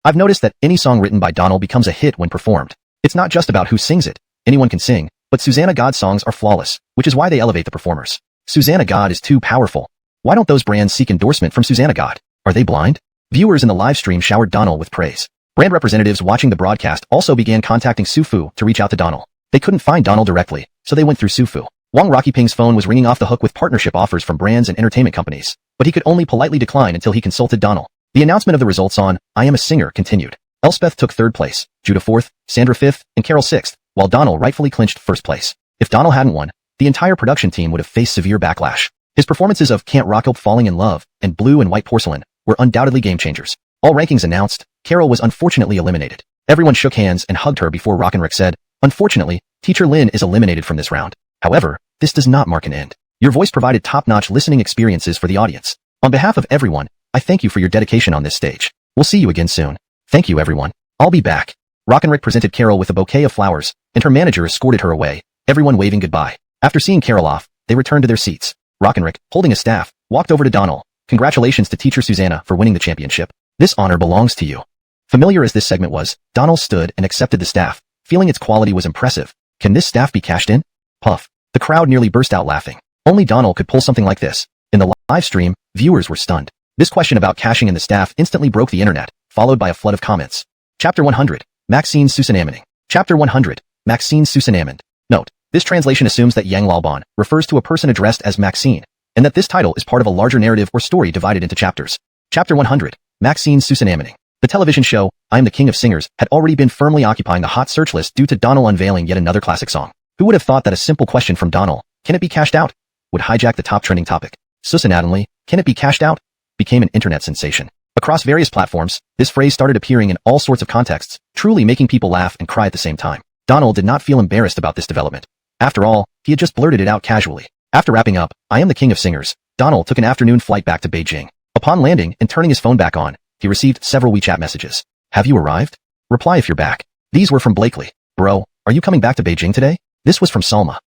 I've noticed that any song written by Donald becomes a hit when performed. It's not just about who sings it. Anyone can sing, but Susanna God's songs are flawless, which is why they elevate the performers. Susanna God is too powerful. Why don't those brands seek endorsement from Susanna God? Are they blind? Viewers in the live stream showered Donald with praise. Brand representatives watching the broadcast also began contacting Sufu to reach out to Donald. They couldn't find Donald directly, so they went through Sufu. Wang Rocky-Ping's phone was ringing off the hook with partnership offers from brands and entertainment companies, but he could only politely decline until he consulted Donald. The announcement of the results on I Am a Singer continued. Elspeth took third place, Judah fourth, Sandra fifth, and Carol sixth, while Donald rightfully clinched first place. If Donald hadn't won, the entire production team would have faced severe backlash. His performances of Can't Rock Up Falling in Love and Blue and White Porcelain were undoubtedly game changers. All rankings announced, Carol was unfortunately eliminated. Everyone shook hands and hugged her before Rick said, Unfortunately, Teacher Lin is eliminated from this round. However, this does not mark an end. Your voice provided top-notch listening experiences for the audience. On behalf of everyone, I thank you for your dedication on this stage. We'll see you again soon. Thank you everyone. I'll be back. Rick presented Carol with a bouquet of flowers, and her manager escorted her away, everyone waving goodbye. After seeing Carol off, they returned to their seats. Rick, holding a staff, walked over to Donald. Congratulations to Teacher Susanna for winning the championship. This honor belongs to you. Familiar as this segment was, Donald stood and accepted the staff, feeling its quality was impressive. Can this staff be cashed in? Puff. The crowd nearly burst out laughing. Only Donald could pull something like this. In the live stream, viewers were stunned. This question about cashing in the staff instantly broke the internet, followed by a flood of comments. Chapter 100. Maxine Susanaming. Chapter 100. Maxine Susanamand. Note, this translation assumes that Yang Lalban refers to a person addressed as Maxine, and that this title is part of a larger narrative or story divided into chapters. Chapter 100. Maxine Susanaming. The television show, I Am the King of Singers, had already been firmly occupying the hot search list due to Donald unveiling yet another classic song. Who would have thought that a simple question from Donald, can it be cashed out, would hijack the top trending topic? Susanately, can it be cashed out? Became an internet sensation. Across various platforms, this phrase started appearing in all sorts of contexts, truly making people laugh and cry at the same time. Donald did not feel embarrassed about this development. After all, he had just blurted it out casually. After wrapping up, I Am the King of Singers, Donald took an afternoon flight back to Beijing. Upon landing and turning his phone back on, he received several WeChat messages. Have you arrived? Reply if you're back. These were from Blakely. Bro, are you coming back to Beijing today? This was from Salma.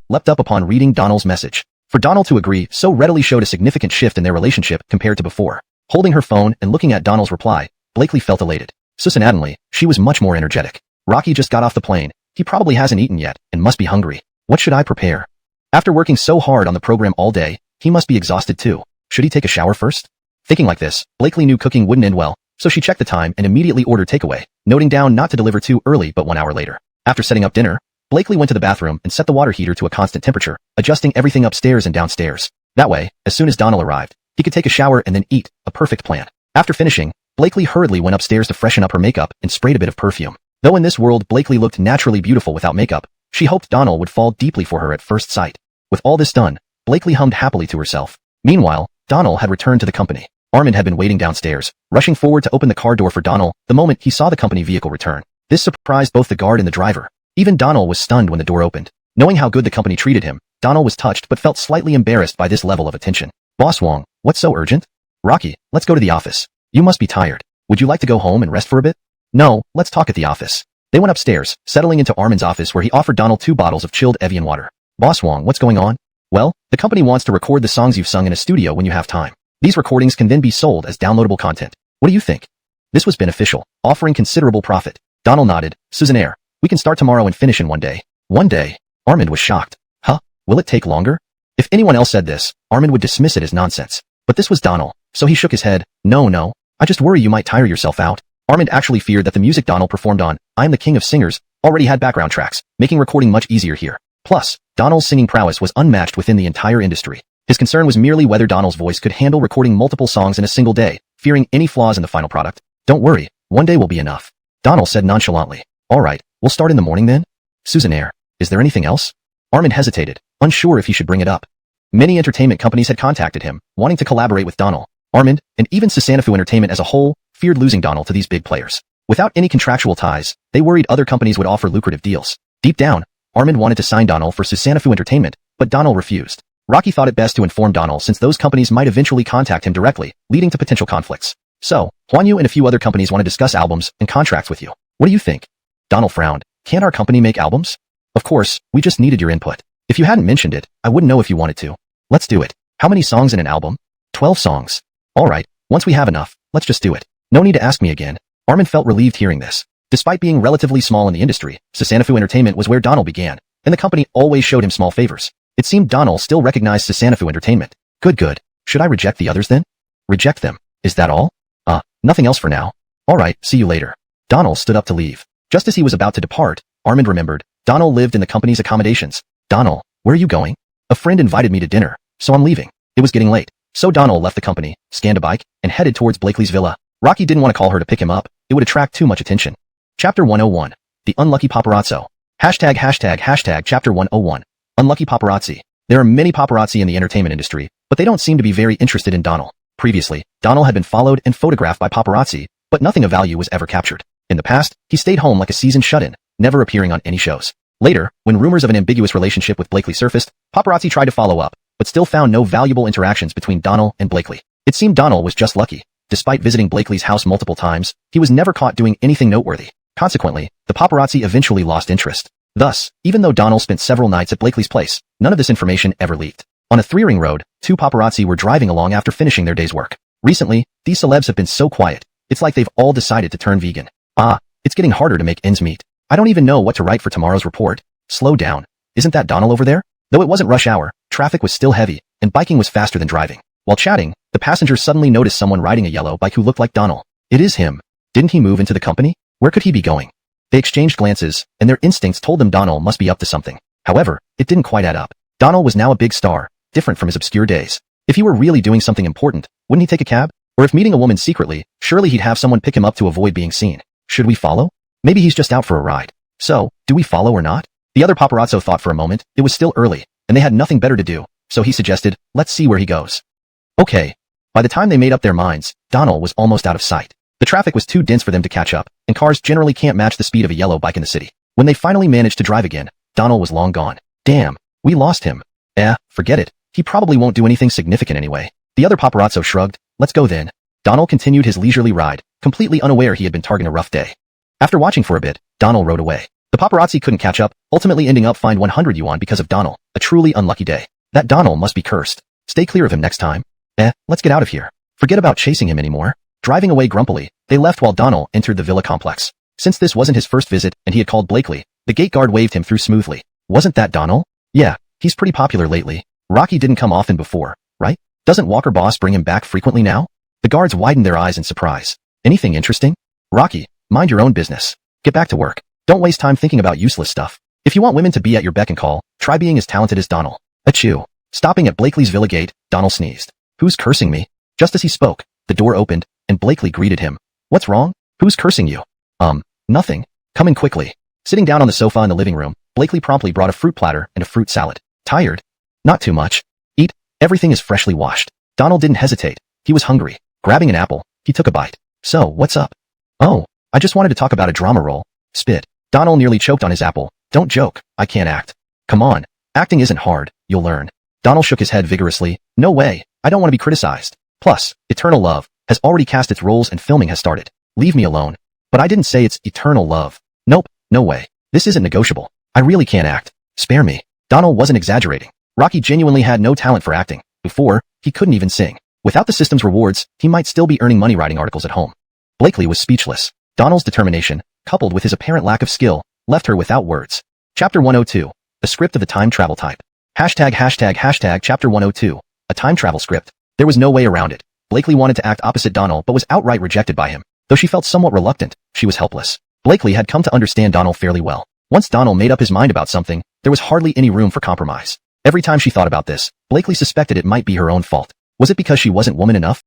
Leapt up upon reading Donald's message. For Donald to agree so readily showed a significant shift in their relationship compared to before. Holding her phone and looking at Donald's reply, Blakely felt elated. Susanately, she was much more energetic. Rocky just got off the plane. He probably hasn't eaten yet and must be hungry. What should I prepare? After working so hard on the program all day, he must be exhausted too. Should he take a shower first? Thinking like this, Blakely knew cooking wouldn't end well, so she checked the time and immediately ordered takeaway, noting down not to deliver too early but 1 hour later. After setting up dinner, Blakely went to the bathroom and set the water heater to a constant temperature, adjusting everything upstairs and downstairs. That way, as soon as Donald arrived, he could take a shower and then eat, a perfect plan. After finishing, Blakely hurriedly went upstairs to freshen up her makeup and sprayed a bit of perfume. Though in this world Blakely looked naturally beautiful without makeup, she hoped Donald would fall deeply for her at first sight. With all this done, Blakely hummed happily to herself. Meanwhile, Donald had returned to the company. Armand had been waiting downstairs, rushing forward to open the car door for Donald the moment he saw the company vehicle return. This surprised both the guard and the driver. Even Donald was stunned when the door opened. Knowing how good the company treated him, Donald was touched but felt slightly embarrassed by this level of attention. Boss Wong, what's so urgent? Rocky, let's go to the office. You must be tired. Would you like to go home and rest for a bit? No, let's talk at the office. They went upstairs, settling into Armand's office where he offered Donald 2 bottles of chilled Evian water. Boss Wong, what's going on? Well, the company wants to record the songs you've sung in a studio when you have time. These recordings can then be sold as downloadable content. What do you think? This was beneficial, offering considerable profit. Donald nodded. Susannaire, we can start tomorrow and finish in 1 day. 1 day? Armand was shocked. Huh? Will it take longer? If anyone else said this, Armand would dismiss it as nonsense. But this was Donald, so he shook his head. No, I just worry you might tire yourself out. Armand actually feared that the music Donald performed on I'm the King of Singers already had background tracks, making recording much easier here. Plus, Donald's singing prowess was unmatched within the entire industry. His concern was merely whether Donald's voice could handle recording multiple songs in a single day, fearing any flaws in the final product. Don't worry, 1 day will be enough. Donald said nonchalantly. Alright, we'll start in the morning then? Susannaire, is there anything else? Armand hesitated, unsure if he should bring it up. Many entertainment companies had contacted him, wanting to collaborate with Donald. Armand, and even Sasanafu Entertainment as a whole, feared losing Donald to these big players. Without any contractual ties, they worried other companies would offer lucrative deals. Deep down, Armand wanted to sign Donald for Sasanafu Entertainment, but Donald refused. Rocky thought it best to inform Donald since those companies might eventually contact him directly, leading to potential conflicts. So, Huan Yu and a few other companies want to discuss albums and contracts with you. What do you think? Donald frowned. Can't our company make albums? Of course, we just needed your input. If you hadn't mentioned it, I wouldn't know if you wanted to. Let's do it. How many songs in an album? 12 songs. Alright, once we have enough, let's just do it. No need to ask me again. Armand felt relieved hearing this. Despite being relatively small in the industry, Sasanafu Entertainment was where Donald began, and the company always showed him small favors. It seemed Donald still recognized Sasanafu Entertainment. Good. Should I reject the others then? Reject them. Is that all? Nothing else for now. Alright, see you later. Donald stood up to leave. Just as he was about to depart, Armand remembered. Donald lived in the company's accommodations. Donald, where are you going? A friend invited me to dinner, so I'm leaving. It was getting late. So Donald left the company, scanned a bike, and headed towards Blakely's villa. Rocky didn't want to call her to pick him up. It would attract too much attention. Chapter 101. The Unlucky Paparazzo. Hashtag Chapter 101. Unlucky Paparazzi. There are many paparazzi in the entertainment industry, but they don't seem to be very interested in Donald. Previously, Donald had been followed and photographed by paparazzi, but nothing of value was ever captured. In the past, he stayed home like a seasoned shut-in, never appearing on any shows. Later, when rumors of an ambiguous relationship with Blakely surfaced, paparazzi tried to follow up, but still found no valuable interactions between Donald and Blakely. It seemed Donald was just lucky. Despite visiting Blakely's house multiple times, he was never caught doing anything noteworthy. Consequently, the paparazzi eventually lost interest. Thus, even though Donald spent several nights at Blakely's place, none of this information ever leaked. On a 3-ring road, 2 paparazzi were driving along after finishing their day's work. Recently, these celebs have been so quiet. It's like they've all decided to turn vegan. It's getting harder to make ends meet. I don't even know what to write for tomorrow's report. Slow down. Isn't that Donald over there? Though it wasn't rush hour, traffic was still heavy, and biking was faster than driving. While chatting, the passengers suddenly noticed someone riding a yellow bike who looked like Donald. It is him. Didn't he move into the company? Where could he be going? They exchanged glances, and their instincts told them Donald must be up to something. However, it didn't quite add up. Donald was now a big star, different from his obscure days. If he were really doing something important, wouldn't he take a cab? Or if meeting a woman secretly, surely he'd have someone pick him up to avoid being seen. Should we follow? Maybe he's just out for a ride. So, do we follow or not? The other paparazzo thought for a moment. It was still early, and they had nothing better to do, so he suggested, let's see where he goes. Okay. By the time they made up their minds, Donald was almost out of sight. The traffic was too dense for them to catch up, and cars generally can't match the speed of a yellow bike in the city. When they finally managed to drive again, Donald was long gone. Damn, we lost him. Forget it. He probably won't do anything significant anyway. The other paparazzo shrugged. Let's go then. Donald continued his leisurely ride, completely unaware he had been targeting a rough day. After watching for a bit, Donald rode away. The paparazzi couldn't catch up, ultimately ending up fined 100 yuan because of Donald, a truly unlucky day. That Donald must be cursed. Stay clear of him next time. Let's get out of here. Forget about chasing him anymore. Driving away grumpily, They left while Donald entered the villa complex. Since this wasn't his first visit and he had called Blakely, the gate guard waved him through smoothly. Wasn't that Donald? Yeah, he's pretty popular lately. Rocky didn't come often before, right? Doesn't Walker Boss bring him back frequently now? The guards widened their eyes in surprise. Anything interesting? Rocky, mind your own business. Get back to work. Don't waste time thinking about useless stuff. If you want women to be at your beck and call, try being as talented as Donald. Achoo. Stopping at Blakely's villa gate, Donald sneezed. Who's cursing me? Just as he spoke, the door opened, and Blakely greeted him. What's wrong? Who's cursing you? Nothing. Come in quickly. Sitting down on the sofa in the living room, Blakely promptly brought a fruit platter and a fruit salad. Tired? Not too much. Eat. Everything is freshly washed. Donald didn't hesitate. He was hungry. Grabbing an apple, he took a bite. So, what's up? Oh, I just wanted to talk about a drama role. Spit. Donald nearly choked on his apple. Don't joke. I can't act. Come on. Acting isn't hard. You'll learn. Donald shook his head vigorously. No way. I don't want to be criticized. Plus, Eternal Love has already cast its roles and filming has started. Leave me alone. But I didn't say it's Eternal Love. Nope. No way. This isn't negotiable. I really can't act. Spare me. Donald wasn't exaggerating. Rocky genuinely had no talent for acting. Before, he couldn't even sing. Without the system's rewards, he might still be earning money writing articles at home. Blakely was speechless. Donald's determination, coupled with his apparent lack of skill, left her without words. Chapter 102. A script of the time travel type. ####. Chapter 102. A time travel script. There was no way around it. Blakely wanted to act opposite Donald but was outright rejected by him. Though she felt somewhat reluctant, she was helpless. Blakely had come to understand Donald fairly well. Once Donald made up his mind about something, there was hardly any room for compromise. Every time she thought about this, Blakely suspected it might be her own fault. Was it because she wasn't woman enough?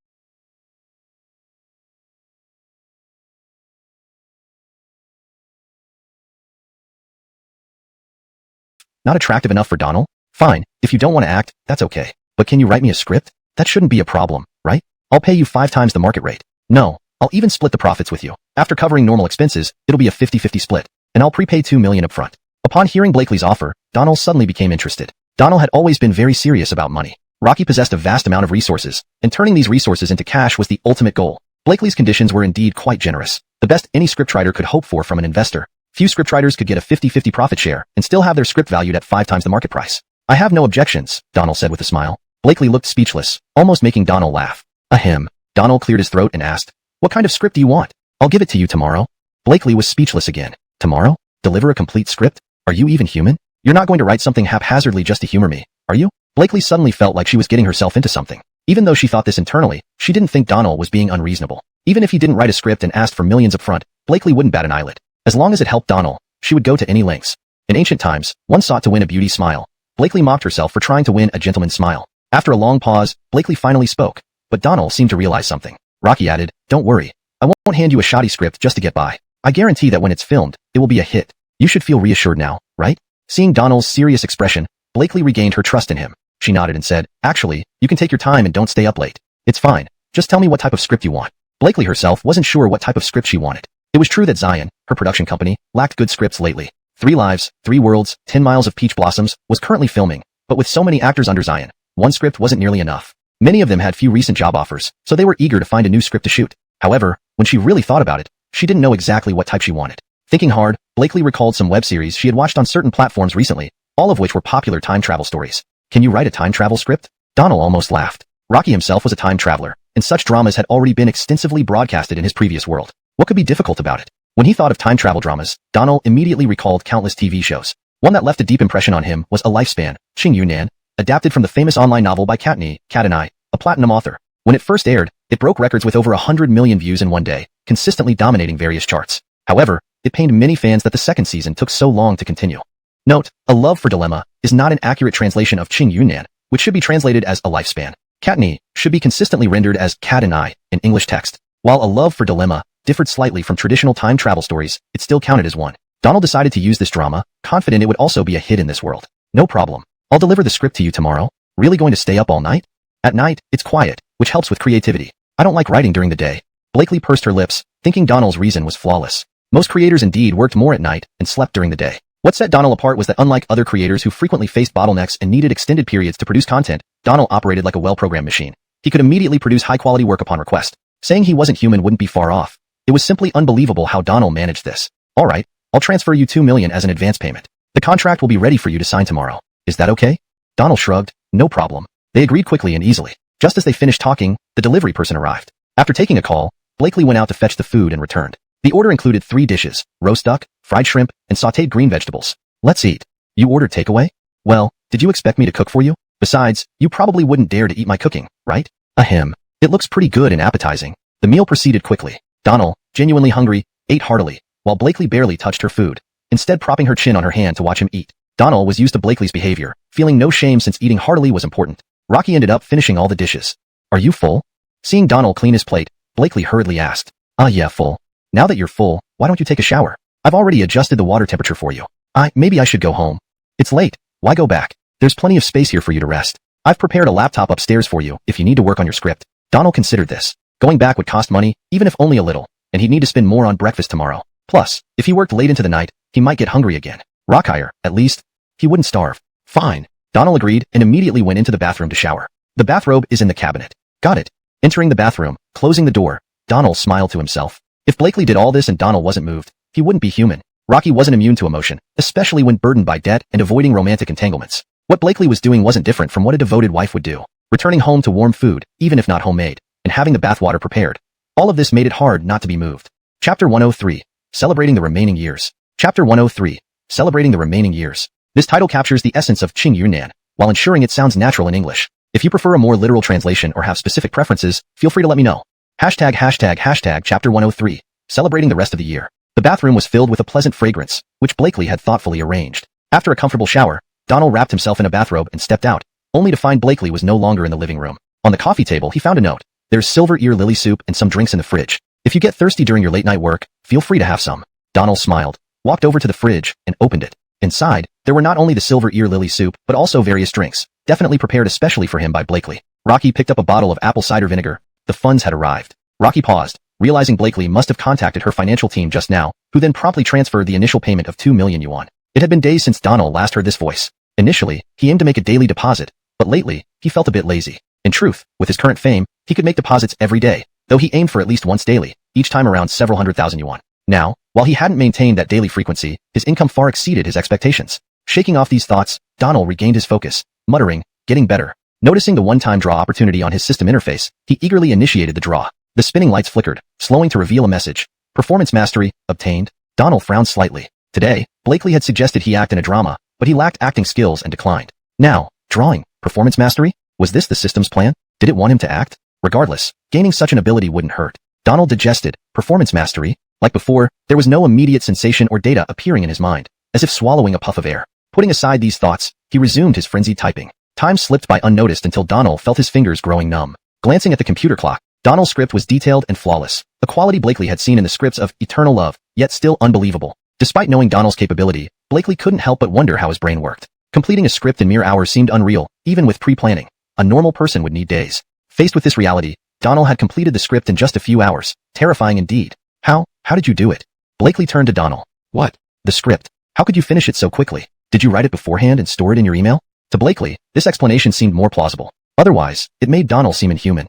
Not attractive enough for Donald? Fine, if you don't want to act, that's okay. But can you write me a script? That shouldn't be a problem, right? I'll pay you 5 times the market rate. No, I'll even split the profits with you. After covering normal expenses, it'll be a 50-50 split, and I'll prepay $2 million upfront. Upon hearing Blakely's offer, Donald suddenly became interested. Donald had always been very serious about money. Rocky possessed a vast amount of resources, and turning these resources into cash was the ultimate goal. Blakely's conditions were indeed quite generous, the best any scriptwriter could hope for from an investor. Few scriptwriters could get a 50-50 profit share and still have their script valued at 5 times the market price. I have no objections, Donald said with a smile. Blakely looked speechless, almost making Donald laugh. Ahem. Donald cleared his throat and asked, what kind of script do you want? I'll give it to you tomorrow. Blakely was speechless again. Tomorrow? Deliver a complete script? Are you even human? You're not going to write something haphazardly just to humor me, are you? Blakely suddenly felt like she was getting herself into something. Even though she thought this internally, she didn't think Donald was being unreasonable. Even if he didn't write a script and asked for millions up front, Blakely wouldn't bat an eyelid. As long as it helped Donald, she would go to any lengths. In ancient times, one sought to win a beauty smile. Blakely mocked herself for trying to win a gentleman's smile. After a long pause, Blakely finally spoke. But Donald seemed to realize something. Rocky added, don't worry. I won't hand you a shoddy script just to get by. I guarantee that when it's filmed, it will be a hit. You should feel reassured now, right? Seeing Donald's serious expression, Blakely regained her trust in him. She nodded and said, actually, you can take your time and don't stay up late. It's fine. Just tell me what type of script you want. Blakely herself wasn't sure what type of script she wanted. It was true that Zion, her production company, lacked good scripts lately. 3 Lives, 3 Worlds, 10 Miles of Peach Blossoms was currently filming, but with so many actors under Zion, one script wasn't nearly enough. Many of them had few recent job offers, so they were eager to find a new script to shoot. However, when she really thought about it, she didn't know exactly what type she wanted. Thinking hard, Blakely recalled some web series she had watched on certain platforms recently, all of which were popular time travel stories. Can you write a time travel script? Donald almost laughed. Rocky himself was a time traveler, and such dramas had already been extensively broadcasted in his previous world. What could be difficult about it? When he thought of time travel dramas, Donald immediately recalled countless TV shows. One that left a deep impression on him was A Lifespan, Qing Yunnan, adapted from the famous online novel by Cat and I, a platinum author. When it first aired, it broke records with over 100 million views in one day, consistently dominating various charts. However, it pained many fans that the second season took so long to continue. Note, A Love for Dilemma is not an accurate translation of Qing Yunnan, which should be translated as A Lifespan. Cat should be consistently rendered as Cat and I in English text. While A Love for Dilemma differed slightly from traditional time travel stories, it still counted as one. Donald decided to use this drama, confident it would also be a hit in this world. No problem. I'll deliver the script to you tomorrow. Really going to stay up all night? At night, it's quiet, which helps with creativity. I don't like writing during the day. Blakely pursed her lips, thinking Donald's reason was flawless. Most creators indeed worked more at night and slept during the day. What set Donald apart was that unlike other creators who frequently faced bottlenecks and needed extended periods to produce content, Donald operated like a well-programmed machine. He could immediately produce high-quality work upon request. Saying he wasn't human wouldn't be far off. It was simply unbelievable how Donald managed this. All right, I'll transfer you $2 million as an advance payment. The contract will be ready for you to sign tomorrow. Is that okay? Donald shrugged. No problem. They agreed quickly and easily. Just as they finished talking, the delivery person arrived. After taking a call, Blakely went out to fetch the food and returned. The order included 3 dishes: roast duck, fried shrimp, and sautéed green vegetables. Let's eat. You ordered takeaway? Well, did you expect me to cook for you? Besides, you probably wouldn't dare to eat my cooking, right? Ahem. It looks pretty good and appetizing. The meal proceeded quickly. Donald, genuinely hungry, ate heartily, while Blakely barely touched her food, instead propping her chin on her hand to watch him eat. Donald was used to Blakely's behavior, feeling no shame since eating heartily was important. Rocky ended up finishing all the dishes. Are you full? Seeing Donald clean his plate, Blakely hurriedly asked. Yeah, full. Now that you're full, why don't you take a shower? I've already adjusted the water temperature for you. Maybe I should go home. It's late. Why go back? There's plenty of space here for you to rest. I've prepared a laptop upstairs for you if you need to work on your script. Donald considered this. Going back would cost money, even if only a little, and he'd need to spend more on breakfast tomorrow. Plus, if he worked late into the night, he might get hungry again. Rockhire, at least, he wouldn't starve. Fine. Donald agreed and immediately went into the bathroom to shower. The bathrobe is in the cabinet. Got it. Entering the bathroom, closing the door, Donald smiled to himself. If Blakely did all this and Donald wasn't moved, he wouldn't be human. Rocky wasn't immune to emotion, especially when burdened by debt and avoiding romantic entanglements. What Blakely was doing wasn't different from what a devoted wife would do. Returning home to warm food, even if not homemade, and having the bathwater prepared. All of this made it hard not to be moved. Chapter 103. Celebrating the Remaining Years. Chapter 103. Celebrating the Remaining Years. This title captures the essence of Qing Yunnan, while ensuring it sounds natural in English. If you prefer a more literal translation or have specific preferences, feel free to let me know. ###Chapter 103. Celebrating the rest of the year. The bathroom was filled with a pleasant fragrance, which Blakely had thoughtfully arranged. After a comfortable shower, Donald wrapped himself in a bathrobe and stepped out, only to find Blakely was no longer in the living room. On the coffee table, he found a note. There's silver ear lily soup and some drinks in the fridge. If you get thirsty during your late-night work, feel free to have some. Donald smiled, walked over to the fridge, and opened it. Inside, there were not only the silver ear lily soup, but also various drinks, definitely prepared especially for him by Blakely. Rocky picked up a bottle of apple cider vinegar. The funds had arrived. Rocky paused, realizing Blakely must have contacted her financial team just now, who then promptly transferred the initial payment of 2 million yuan. It had been days since Donald last heard this voice. Initially, he aimed to make a daily deposit, but lately, he felt a bit lazy. In truth, with his current fame, he could make deposits every day, though he aimed for at least once daily, each time around several 100,000 yuan. Now, while he hadn't maintained that daily frequency, his income far exceeded his expectations. Shaking off these thoughts, Donald regained his focus, muttering, getting better. Noticing the one-time draw opportunity on his system interface, he eagerly initiated the draw. The spinning lights flickered, slowing to reveal a message. Performance mastery, obtained. Donald frowned slightly. Today, Blakely had suggested he act in a drama, but he lacked acting skills and declined. Now, drawing, performance mastery? Was this the system's plan? Did it want him to act? Regardless, gaining such an ability wouldn't hurt. Donald digested, performance mastery. Like before, there was no immediate sensation or data appearing in his mind, as if swallowing a puff of air. Putting aside these thoughts, he resumed his frenzied typing. Time slipped by unnoticed until Donald felt his fingers growing numb. Glancing at the computer clock, Donald's script was detailed and flawless, a quality Blakely had seen in the scripts of Eternal Love, yet still unbelievable. Despite knowing Donald's capability, Blakely couldn't help but wonder how his brain worked. Completing a script in mere hours seemed unreal, even with pre-planning. A normal person would need days. Faced with this reality, Donald had completed the script in just a few hours. Terrifying indeed. How did you do it? Blakely turned to Donald. What? The script. How could you finish it so quickly? Did you write it beforehand and store it in your email? To Blakely, this explanation seemed more plausible. Otherwise, it made Donald seem inhuman.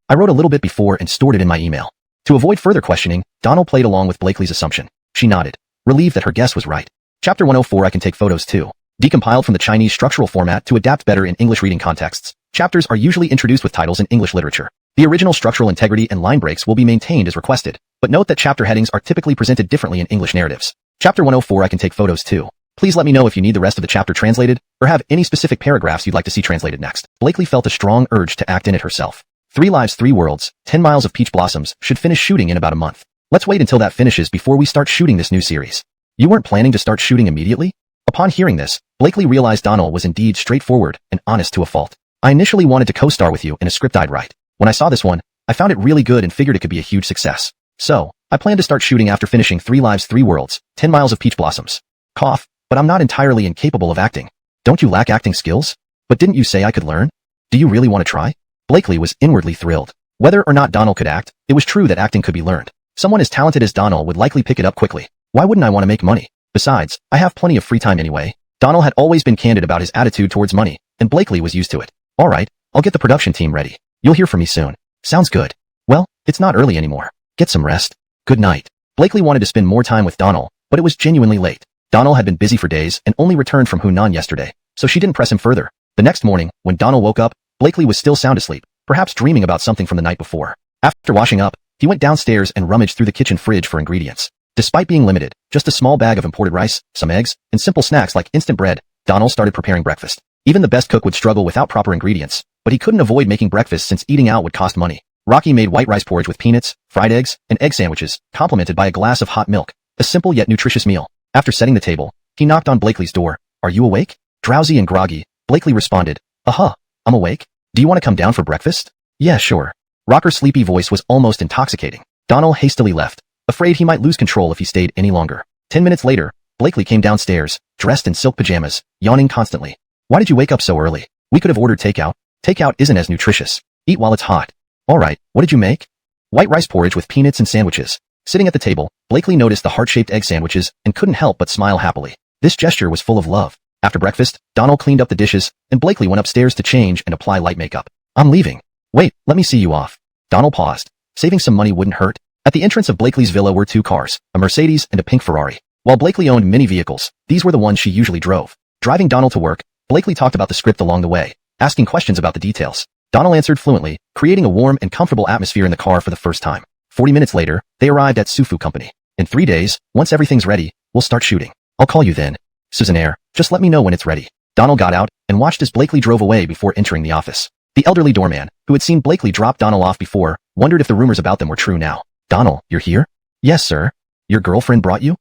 I wrote a little bit before and stored it in my email. To avoid further questioning, Donald played along with Blakely's assumption. She nodded, relieved that her guess was right. Chapter 104. I can take photos too. Decompiled from the Chinese structural format to adapt better in English reading contexts, chapters are usually introduced with titles in English literature. The original structural integrity and line breaks will be maintained as requested, but note that chapter headings are typically presented differently in English narratives. Chapter 104. I can take photos too. Please let me know if you need the rest of the chapter translated, or have any specific paragraphs you'd like to see translated next. Blakely felt a strong urge to act in it herself. 3 Lives 3 Worlds, 10 Miles of Peach Blossoms should finish shooting in about a month. Let's wait until that finishes before we start shooting this new series. You weren't planning to start shooting immediately? Upon hearing this, Blakely realized Donald was indeed straightforward and honest to a fault. I initially wanted to co-star with you in a script I'd write. When I saw this one, I found it really good and figured it could be a huge success. So, I plan to start shooting after finishing 3 Lives 3 Worlds, 10 Miles of Peach Blossoms. Cough, but I'm not entirely incapable of acting. Don't you lack acting skills? But didn't you say I could learn? Do you really want to try? Blakely was inwardly thrilled. Whether or not Donald could act, it was true that acting could be learned. Someone as talented as Donald would likely pick it up quickly. Why wouldn't I want to make money? Besides, I have plenty of free time anyway. Donald had always been candid about his attitude towards money, and Blakely was used to it. Alright, I'll get the production team ready. You'll hear from me soon. Sounds good. Well, it's not early anymore. Get some rest. Good night. Blakely wanted to spend more time with Donald, but it was genuinely late. Donald had been busy for days and only returned from Hunan yesterday, so she didn't press him further. The next morning, when Donald woke up, Blakely was still sound asleep, perhaps dreaming about something from the night before. After washing up, He went downstairs and rummaged through the kitchen fridge for ingredients. Despite being limited, just a small bag of imported rice, some eggs, and simple snacks like instant bread, Donald started preparing breakfast. Even the best cook would struggle without proper ingredients, but he couldn't avoid making breakfast since eating out would cost money. Rocky made white rice porridge with peanuts, fried eggs, and egg sandwiches, complemented by a glass of hot milk. A simple yet nutritious meal. After setting the table, he knocked on Blakely's door. "Are you awake?" Drowsy and groggy, Blakely responded, "Uh-huh, I'm awake. Do you want to come down for breakfast?" "Yeah, sure." Rocker's sleepy voice was almost intoxicating. Donald hastily left, afraid he might lose control if he stayed any longer. 10 minutes later, Blakely came downstairs, dressed in silk pajamas, yawning constantly. "Why did you wake up so early? We could have ordered takeout." "Takeout isn't as nutritious. Eat while it's hot." "All right, what did you make?" "White rice porridge with peanuts and sandwiches." Sitting at the table, Blakely noticed the heart-shaped egg sandwiches and couldn't help but smile happily. This gesture was full of love. After breakfast, Donald cleaned up the dishes, and Blakely went upstairs to change and apply light makeup. "I'm leaving." "Wait, let me see you off." Donald paused. Saving some money wouldn't hurt. At the entrance of Blakely's villa were two cars, a Mercedes and a pink Ferrari. While Blakely owned many vehicles, these were the ones she usually drove. Driving Donald to work, Blakely talked about the script along the way, asking questions about the details. Donald answered fluently, creating a warm and comfortable atmosphere in the car for the first time. 40 minutes later, they arrived at Sufu Company. "In 3 days, once everything's ready, we'll start shooting. I'll call you then. Susannaire, just let me know when it's ready." Donald got out and watched as Blakely drove away before entering the office. The elderly doorman, who had seen Blakely drop Donald off before, wondered if the rumors about them were true now. "Donald, you're here?" "Yes, sir." "Your girlfriend brought you?"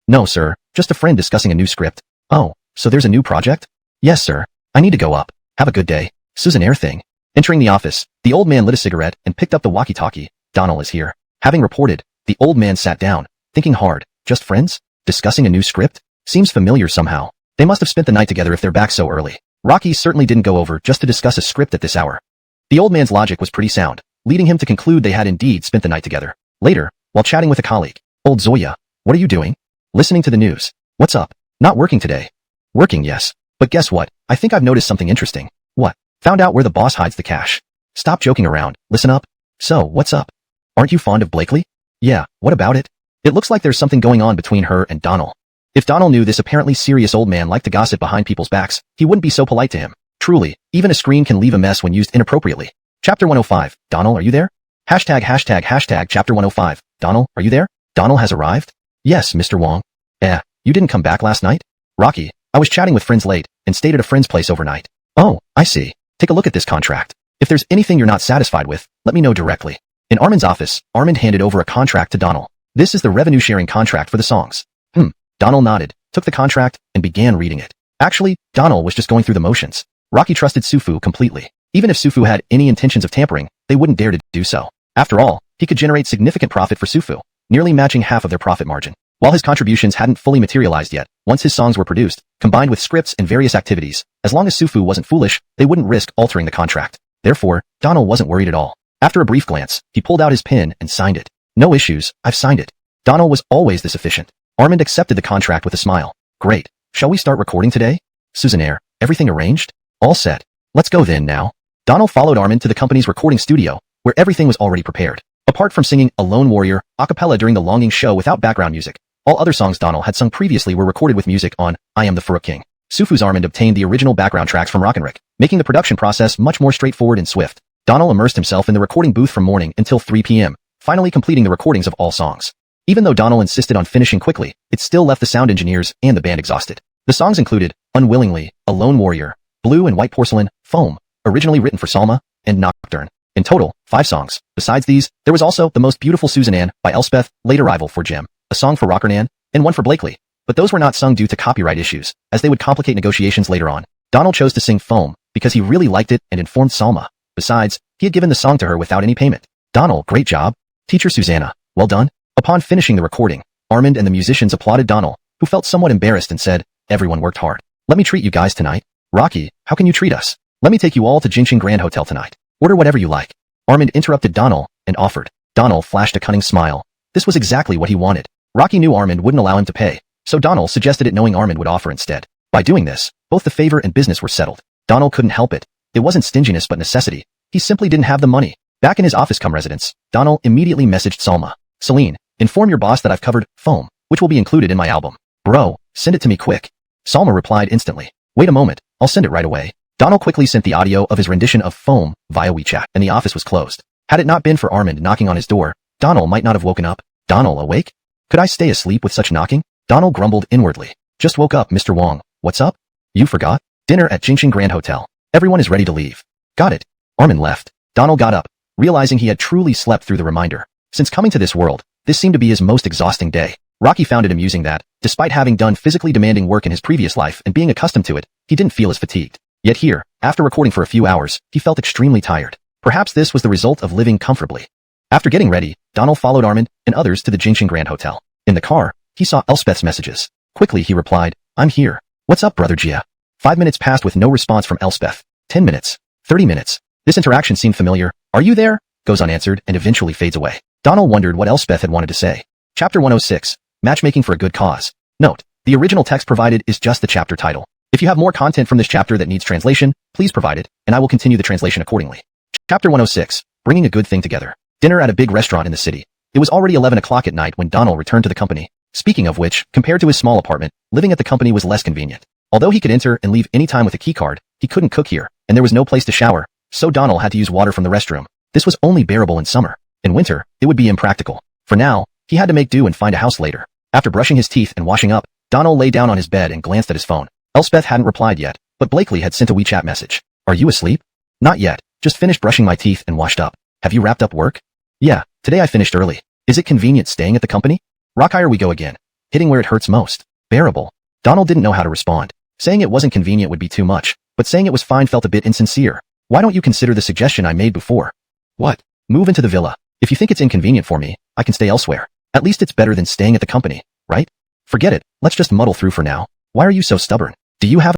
No, sir. Just a friend discussing a new script." "Oh, so there's a new project?" "Yes, sir. I need to go up. Have a good day." Susannaire thing. Entering the office, the old man lit a cigarette and picked up the walkie-talkie. "Donald is here." Having reported, the old man sat down, thinking hard. Just friends? Discussing a new script? Seems familiar somehow. They must have spent the night together if they're back so early. Rocky certainly didn't go over just to discuss a script at this hour. The old man's logic was pretty sound, leading him to conclude they had indeed spent the night together. Later, while chatting with a colleague, "Old Zoya, what are you doing?" "Listening to the news." "What's up?" "Not working today." "Working, yes. But guess what? I think I've noticed something interesting." "What?" "Found out where the boss hides the cash." "Stop joking around. Listen up." "So, what's up?" "Aren't you fond of Blakely?" "Yeah, what about it?" "It looks like there's something going on between her and Donald." If Donald knew this apparently serious old man liked to gossip behind people's backs, he wouldn't be so polite to him. Truly, even a screen can leave a mess when used inappropriately. Chapter 105. Donald, are you there? Chapter 105. Donald, are you there? Donald has arrived? Yes, Mr. Wong. You didn't come back last night? Rocky, I was chatting with friends late and stayed at a friend's place overnight. Oh, I see. Take a look at this contract. If there's anything you're not satisfied with, let me know directly. In Armand's office, Armand handed over a contract to Donald. This is the revenue-sharing contract for the songs. Donald nodded, took the contract, and began reading it. Actually, Donald was just going through the motions. Rocky trusted Sufu completely. Even if Sufu had any intentions of tampering, they wouldn't dare to do so. After all, he could generate significant profit for Sufu, nearly matching half of their profit margin. While his contributions hadn't fully materialized yet, once his songs were produced, combined with scripts and various activities, as long as Sufu wasn't foolish, they wouldn't risk altering the contract. Therefore, Donald wasn't worried at all. After a brief glance, he pulled out his pen and signed it. No issues, I've signed it. Donald was always this efficient. Armand accepted the contract with a smile. Great. Shall we start recording today? Susannaire, everything arranged? All set. Let's go then now. Donald followed Armand to the company's recording studio, where everything was already prepared. Apart from singing A Lone Warrior, a cappella during the Longing show without background music, all other songs Donald had sung previously were recorded with music on I Am the Farouk King. Sufu's Armand obtained the original background tracks from Rock'n'Rick, making the production process much more straightforward and swift. Donald immersed himself in the recording booth from morning until 3 p.m., finally completing the recordings of all songs. Even though Donald insisted on finishing quickly, it still left the sound engineers and the band exhausted. The songs included Unwillingly, A Lone Warrior, Blue and White Porcelain, Foam, originally written for Salma, and Nocturne. In total, 5 songs. Besides these, there was also The Most Beautiful Susannaire by Elspeth, Late Arrival for Jim, a song for Rockernan, and one for Blakely. But those were not sung due to copyright issues, as they would complicate negotiations later on. Donald chose to sing Foam because he really liked it and informed Salma. Besides, he had given the song to her without any payment. Donald, great job. Teacher Susanna, well done. Upon finishing the recording, Armand and the musicians applauded Donald, who felt somewhat embarrassed and said, everyone worked hard. Let me treat you guys tonight. Rocky, how can you treat us? Let me take you all to Jinqing Grand Hotel tonight. Order whatever you like. Armand interrupted Donald and offered. Donald flashed a cunning smile. This was exactly what he wanted. Rocky knew Armand wouldn't allow him to pay, so Donald suggested it knowing Armand would offer instead. By doing this, both the favor and business were settled. Donald couldn't help it. It wasn't stinginess but necessity. He simply didn't have the money. Back in his office-cum-residence, Donald immediately messaged Salma. Celine, inform your boss that I've covered Foam, which will be included in my album. Bro, send it to me quick. Salma replied instantly. Wait a moment, I'll send it right away. Donald quickly sent the audio of his rendition of Foam via WeChat, and the office was closed. Had it not been for Armand knocking on his door, Donald might not have woken up. Donald awake? Could I stay asleep with such knocking? Donald grumbled inwardly. Just woke up, Mr. Wong. What's up? You forgot? Dinner at Jingxing Grand Hotel. Everyone is ready to leave. Got it. Armin left. Donald got up, realizing he had truly slept through the reminder. Since coming to this world, this seemed to be his most exhausting day. Rocky found it amusing that, despite having done physically demanding work in his previous life and being accustomed to it, he didn't feel as fatigued. Yet here, after recording for a few hours, he felt extremely tired. Perhaps this was the result of living comfortably. After getting ready, Donald followed Armin and others to the Jingxing Grand Hotel. In the car, he saw Elspeth's messages. Quickly he replied, I'm here. What's up, brother Jia? 5 minutes passed with no response from Elspeth. 10 minutes. 30 minutes. This interaction seemed familiar. Are you there? Goes unanswered and eventually fades away. Donald wondered what Elspeth had wanted to say. Chapter 106. Matchmaking for a good cause. Note, the original text provided is just the chapter title. If you have more content from this chapter that needs translation, please provide it, and I will continue the translation accordingly. Chapter 106. Bringing a good thing together. Dinner at a big restaurant in the city. It was already 11 o'clock at night when Donald returned to the company. Speaking of which, compared to his small apartment, living at the company was less convenient. Although he could enter and leave any time with a keycard, he couldn't cook here, and there was no place to shower, so Donald had to use water from the restroom. This was only bearable in summer. In winter, it would be impractical. For now, he had to make do and find a house later. After brushing his teeth and washing up, Donald lay down on his bed and glanced at his phone. Elspeth hadn't replied yet, but Blakely had sent a WeChat message. Are you asleep? Not yet. Just finished brushing my teeth and washed up. Have you wrapped up work? Yeah, today I finished early. Is it convenient staying at the company? Rockire we go again. Hitting where it hurts most. Bearable. Donald didn't know how to respond. Saying it wasn't convenient would be too much, but saying it was fine felt a bit insincere. Why don't you consider the suggestion I made before? What? Move into the villa. If you think it's inconvenient for me, I can stay elsewhere. At least it's better than staying at the company, right? Forget it, let's just muddle through for now. Why are you so stubborn? Do you have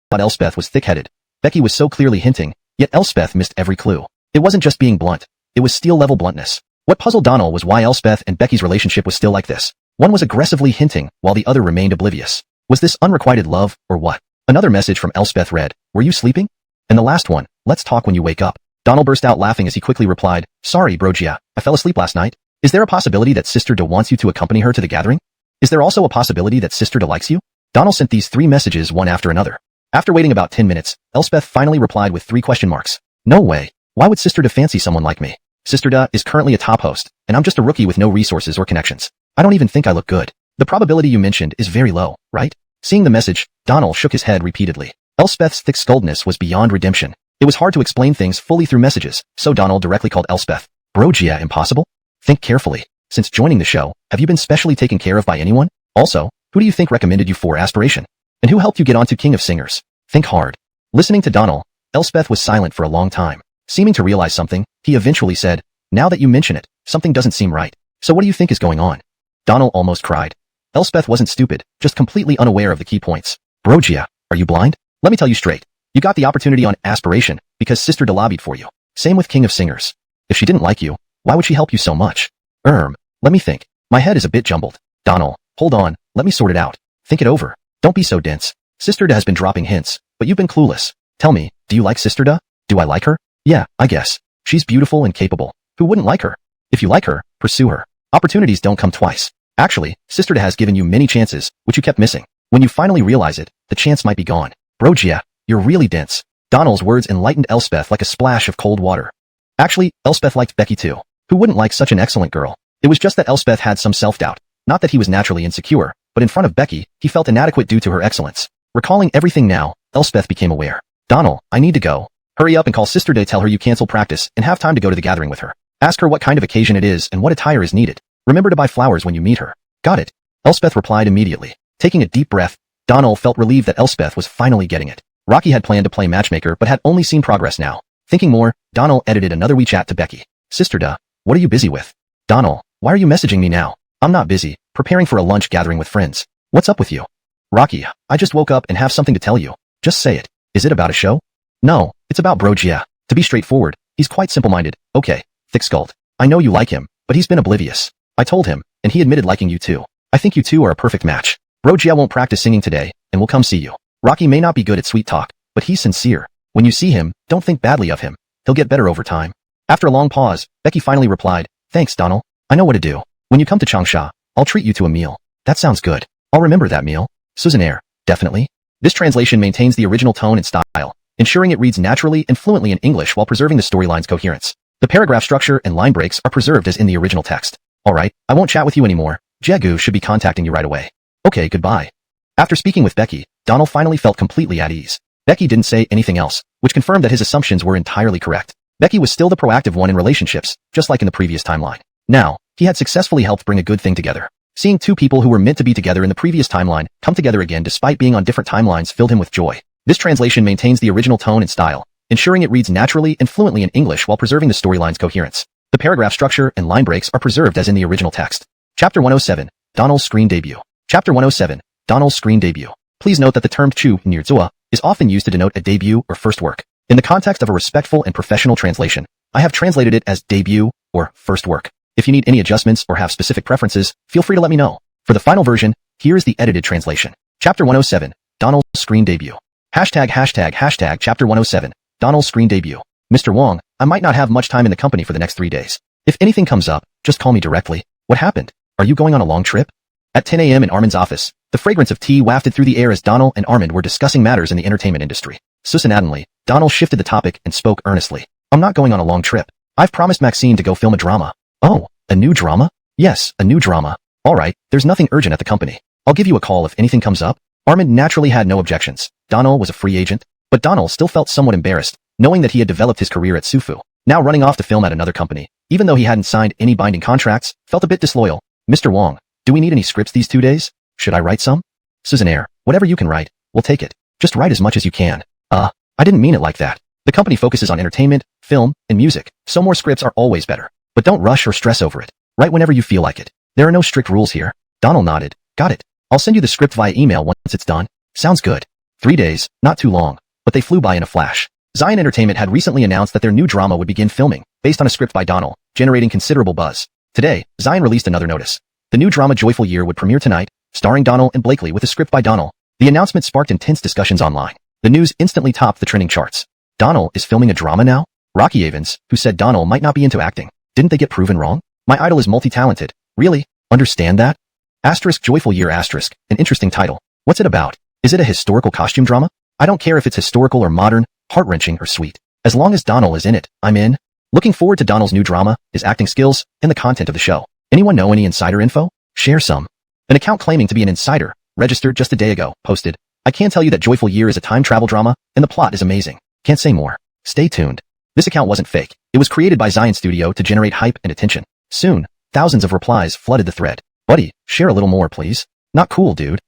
But Elspeth was thick-headed. Becky was so clearly hinting, yet Elspeth missed every clue. It wasn't just being blunt. It was steel-level bluntness. What puzzled Donald was why Elspeth and Becky's relationship was still like this. One was aggressively hinting, while the other remained oblivious. Was this unrequited love, or what? Another message from Elspeth read, Were you sleeping? And the last one, let's talk when you wake up. Donald burst out laughing as he quickly replied, Sorry, bro Gia, I fell asleep last night. Is there a possibility that Sister Da wants you to accompany her to the gathering? Is there also a possibility that Sister Da likes you? Donald sent these 3 messages one after another. After waiting about 10 minutes, Elspeth finally replied with 3 question marks. No way. Why would Sister Da fancy someone like me? Sister Da is currently a top host, and I'm just a rookie with no resources or connections. I don't even think I look good. The probability you mentioned is very low, right? Seeing the message, Donald shook his head repeatedly. Elspeth's thick-skulledness was beyond redemption. It was hard to explain things fully through messages, so Donald directly called Elspeth. Bro Gia, impossible? Think carefully. Since joining the show, have you been specially taken care of by anyone? Also, who do you think recommended you for aspiration? And who helped you get onto King of Singers? Think hard. Listening to Donald, Elspeth was silent for a long time. Seeming to realize something, he eventually said, Now that you mention it, something doesn't seem right. So what do you think is going on? Donald almost cried. Elspeth wasn't stupid, just completely unaware of the key points. Bro Gia, are you blind? Let me tell you straight. You got the opportunity on aspiration, because Sister Da lobbied for you. Same with King of Singers. If she didn't like you, why would she help you so much? Let me think. My head is a bit jumbled. Donald, hold on, let me sort it out. Think it over. Don't be so dense. Sister Da has been dropping hints, but you've been clueless. Tell me, do you like Sister Da? Do I like her? Yeah, I guess. She's beautiful and capable. Who wouldn't like her? If you like her, pursue her. Opportunities don't come twice. Actually, Sister Da has given you many chances, which you kept missing. When you finally realize it, the chance might be gone. Bro Gia, you're really dense. Donald's words enlightened Elspeth like a splash of cold water. Actually, Elspeth liked Becky too. Who wouldn't like such an excellent girl? It was just that Elspeth had some self-doubt. Not that he was naturally insecure, but in front of Becky, he felt inadequate due to her excellence. Recalling everything now, Elspeth became aware. Donald, I need to go. Hurry up and call Sister Da, tell her you cancel practice and have time to go to the gathering with her. Ask her what kind of occasion it is and what attire is needed. Remember to buy flowers when you meet her. Got it. Elspeth replied immediately. Taking a deep breath, Donald felt relieved that Elspeth was finally getting it. Rocky had planned to play matchmaker but had only seen progress now. Thinking more, Donald edited another WeChat to Becky. Sister Da, what are you busy with? Donald, why are you messaging me now? I'm not busy, preparing for a lunch gathering with friends. What's up with you? Rocky, I just woke up and have something to tell you. Just say it. Is it about a show? No, it's about Bro Gia. To be straightforward, he's quite simple-minded. Okay, thick-skulled. I know you like him, but he's been oblivious. I told him, and he admitted liking you too. I think you two are a perfect match. Bro Gia won't practice singing today, and will come see you. Rocky may not be good at sweet talk, but he's sincere. When you see him, don't think badly of him. He'll get better over time. After a long pause, Becky finally replied, Thanks, Donald. I know what to do. When you come to Changsha, I'll treat you to a meal. That sounds good. I'll remember that meal. Souvenir, definitely. This translation maintains the original tone and style, ensuring it reads naturally and fluently in English while preserving the storyline's coherence. The paragraph structure and line breaks are preserved as in the original text. Alright, I won't chat with you anymore. Jaegu should be contacting you right away. Okay, goodbye. After speaking with Becky, Donald finally felt completely at ease. Becky didn't say anything else, which confirmed that his assumptions were entirely correct. Becky was still the proactive one in relationships, just like in the previous timeline. Now, he had successfully helped bring a good thing together. Seeing two people who were meant to be together in the previous timeline come together again despite being on different timelines filled him with joy. This translation maintains the original tone and style, ensuring it reads naturally and fluently in English while preserving the storyline's coherence. The paragraph structure and line breaks are preserved as in the original text. Chapter 107, Donald's Screen Debut. Chapter 107, Donald's Screen Debut. Please note that the term chu nirzuo is often used to denote a debut or first work. In the context of a respectful and professional translation, I have translated it as debut or first work. If you need any adjustments or have specific preferences, feel free to let me know. For the final version, here is the edited translation. Chapter 107, Donald's Screen Debut. Hashtag Chapter 107, Donald's Screen Debut. Mr. Wong, I might not have much time in the company for the next 3 days. If anything comes up, just call me directly. What happened? Are you going on a long trip? At 10 a.m. in Armin's office, the fragrance of tea wafted through the air as Donald and Armin were discussing matters in the entertainment industry. Susannatingly, Donald shifted the topic and spoke earnestly. I'm not going on a long trip. I've promised Maxine to go film a drama. Oh, a new drama? Yes, a new drama. Alright, there's nothing urgent at the company. I'll give you a call if anything comes up. Armin naturally had no objections. Donald was a free agent, but Donald still felt somewhat embarrassed, knowing that he had developed his career at Sufu. Now running off to film at another company, even though he hadn't signed any binding contracts, felt a bit disloyal. Mr. Wong, do we need any scripts these 2 days? Should I write some? Suzanaire, whatever you can write, we'll take it. Just write as much as you can. I didn't mean it like that. The company focuses on entertainment, film, and music, so more scripts are always better. But don't rush or stress over it. Write whenever you feel like it. There are no strict rules here. Donald nodded. Got it. I'll send you the script via email once it's done. Sounds good. 3 days, not too long, but they flew by in a flash. Zion Entertainment had recently announced that their new drama would begin filming, based on a script by Donald, generating considerable buzz. Today, Zion released another notice. The new drama Joyful Year would premiere tonight, starring Donald and Blakely with a script by Donald. The announcement sparked intense discussions online. The news instantly topped the trending charts. Donald is filming a drama now? Rocky Avens, who said Donald might not be into acting. Didn't they get proven wrong? My idol is multi-talented. Really? Understand that? Asterisk Joyful Year asterisk, an interesting title. What's it about? Is it a historical costume drama? I don't care if it's historical or modern, heart-wrenching or sweet. As long as Donald is in it, I'm in. Looking forward to Donald's new drama, his acting skills, and the content of the show. Anyone know any insider info? Share some. An account claiming to be an insider, registered just a day ago, posted, I can tell you that Joyful Year is a time travel drama, and the plot is amazing. Can't say more. Stay tuned. This account wasn't fake. It was created by Zion Studio to generate hype and attention. Soon, thousands of replies flooded the thread. Buddy, share a little more, please. Not cool, dude.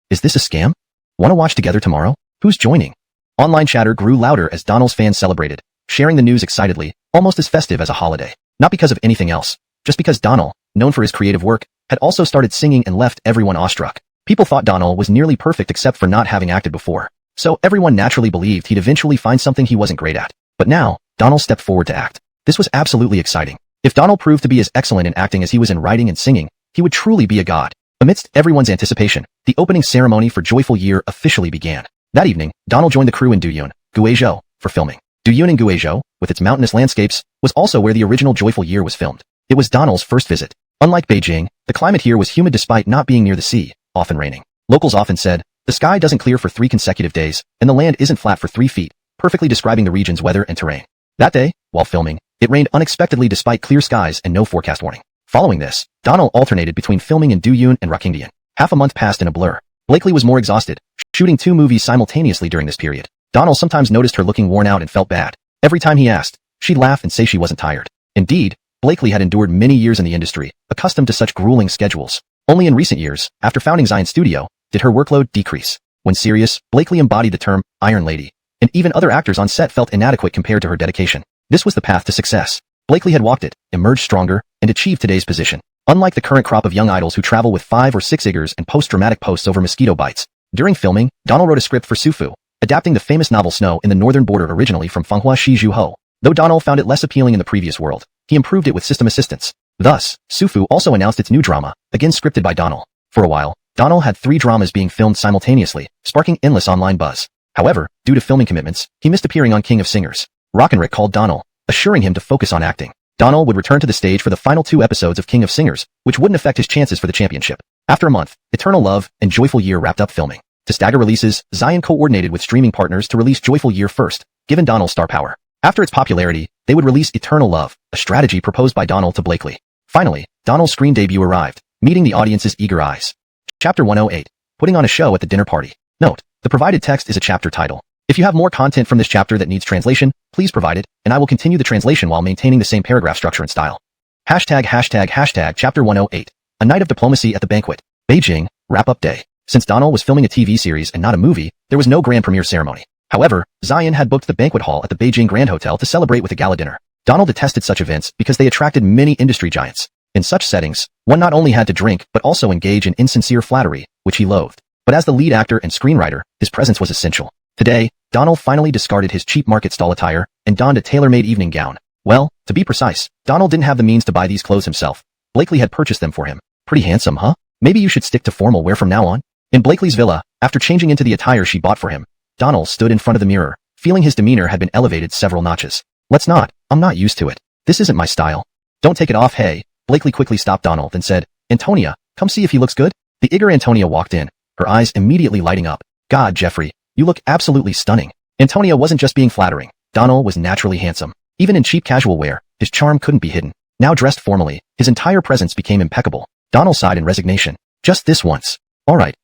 Is this a scam? Wanna watch together tomorrow? Who's joining? Online chatter grew louder as Donald's fans celebrated, sharing the news excitedly, almost as festive as a holiday. Not because of anything else, just because Donald, known for his creative work, had also started singing and left everyone awestruck. People thought Donald was nearly perfect except for not having acted before. So everyone naturally believed he'd eventually find something he wasn't great at. But now, Donald stepped forward to act. This was absolutely exciting. If Donald proved to be as excellent in acting as he was in writing and singing, he would truly be a god. Amidst everyone's anticipation, the opening ceremony for Joyful Year officially began. That evening, Donald joined the crew in Duyun, Guizhou, for filming. Duyun and Guizhou, with its mountainous landscapes, was also where the original Joyful Year was filmed. It was Donald's first visit. Unlike Beijing, the climate here was humid despite not being near the sea, often raining. Locals often said, the sky doesn't clear for 3 consecutive days, and the land isn't flat for 3 feet, perfectly describing the region's weather and terrain. That day, while filming, it rained unexpectedly despite clear skies and no forecast warning. Following this, Donald alternated between filming in Duyun and Rockingdian. Half a month passed in a blur. Blakely was more exhausted, shooting 2 movies simultaneously during this period. Donald sometimes noticed her looking worn out and felt bad. Every time he asked, she'd laugh and say she wasn't tired. Indeed, Blakely had endured many years in the industry, accustomed to such grueling schedules. Only in recent years, after founding Zion Studio, did her workload decrease. When serious, Blakely embodied the term Iron Lady, and even other actors on set felt inadequate compared to her dedication. This was the path to success. Blakely had walked it, emerged stronger, and achieved today's position. Unlike the current crop of young idols who travel with 5 or 6 figures and post dramatic posts over mosquito bites. During filming, Donald wrote a script for Sufu, adapting the famous novel Snow in the Northern Border originally from Fanghua Shizhuho. Though Donald found it less appealing in the previous world, he improved it with system assistance. Thus, Sufu also announced its new drama, again scripted by Donald. For a while, Donald had 3 dramas being filmed simultaneously, sparking endless online buzz. However, due to filming commitments, he missed appearing on King of Singers. Rockenrick called Donald, assuring him to focus on acting. Donald would return to the stage for the final 2 episodes of King of Singers, which wouldn't affect his chances for the championship. After a month, Eternal Love and Joyful Year wrapped up filming. To stagger releases, Zion coordinated with streaming partners to release Joyful Year first, giving Donald star power. After its popularity, they would release Eternal Love, a strategy proposed by Donald to Blakely. Finally, Donald's screen debut arrived, meeting the audience's eager eyes. Chapter 108. Putting on a show at the dinner party. Note, the provided text is a chapter title. If you have more content from this chapter that needs translation, please provide it, and I will continue the translation while maintaining the same paragraph structure and style. ##### Chapter 108. A night of diplomacy at the banquet. Beijing, wrap-up day. Since Donald was filming a TV series and not a movie, there was no grand premiere ceremony. However, Zion had booked the banquet hall at the Beijing Grand Hotel to celebrate with a gala dinner. Donald detested such events because they attracted many industry giants. In such settings, one not only had to drink but also engage in insincere flattery, which he loathed. But as the lead actor and screenwriter, his presence was essential. Today, Donald finally discarded his cheap market stall attire and donned a tailor-made evening gown. Well, to be precise, Donald didn't have the means to buy these clothes himself. Blakely had purchased them for him. Pretty handsome, huh? Maybe you should stick to formal wear from now on? In Blakely's villa, after changing into the attire she bought for him, Donald stood in front of the mirror, feeling his demeanor had been elevated several notches. I'm not used to it. This isn't my style. Don't take it off, hey. Blakely quickly stopped Donald and said, Antonia, come see if he looks good. The eager Antonia walked in, her eyes immediately lighting up. God, Jeffrey, you look absolutely stunning. Antonia wasn't just being flattering. Donald was naturally handsome. Even in cheap casual wear, his charm couldn't be hidden. Now dressed formally, his entire presence became impeccable. Donald sighed in resignation. Just this once. All right.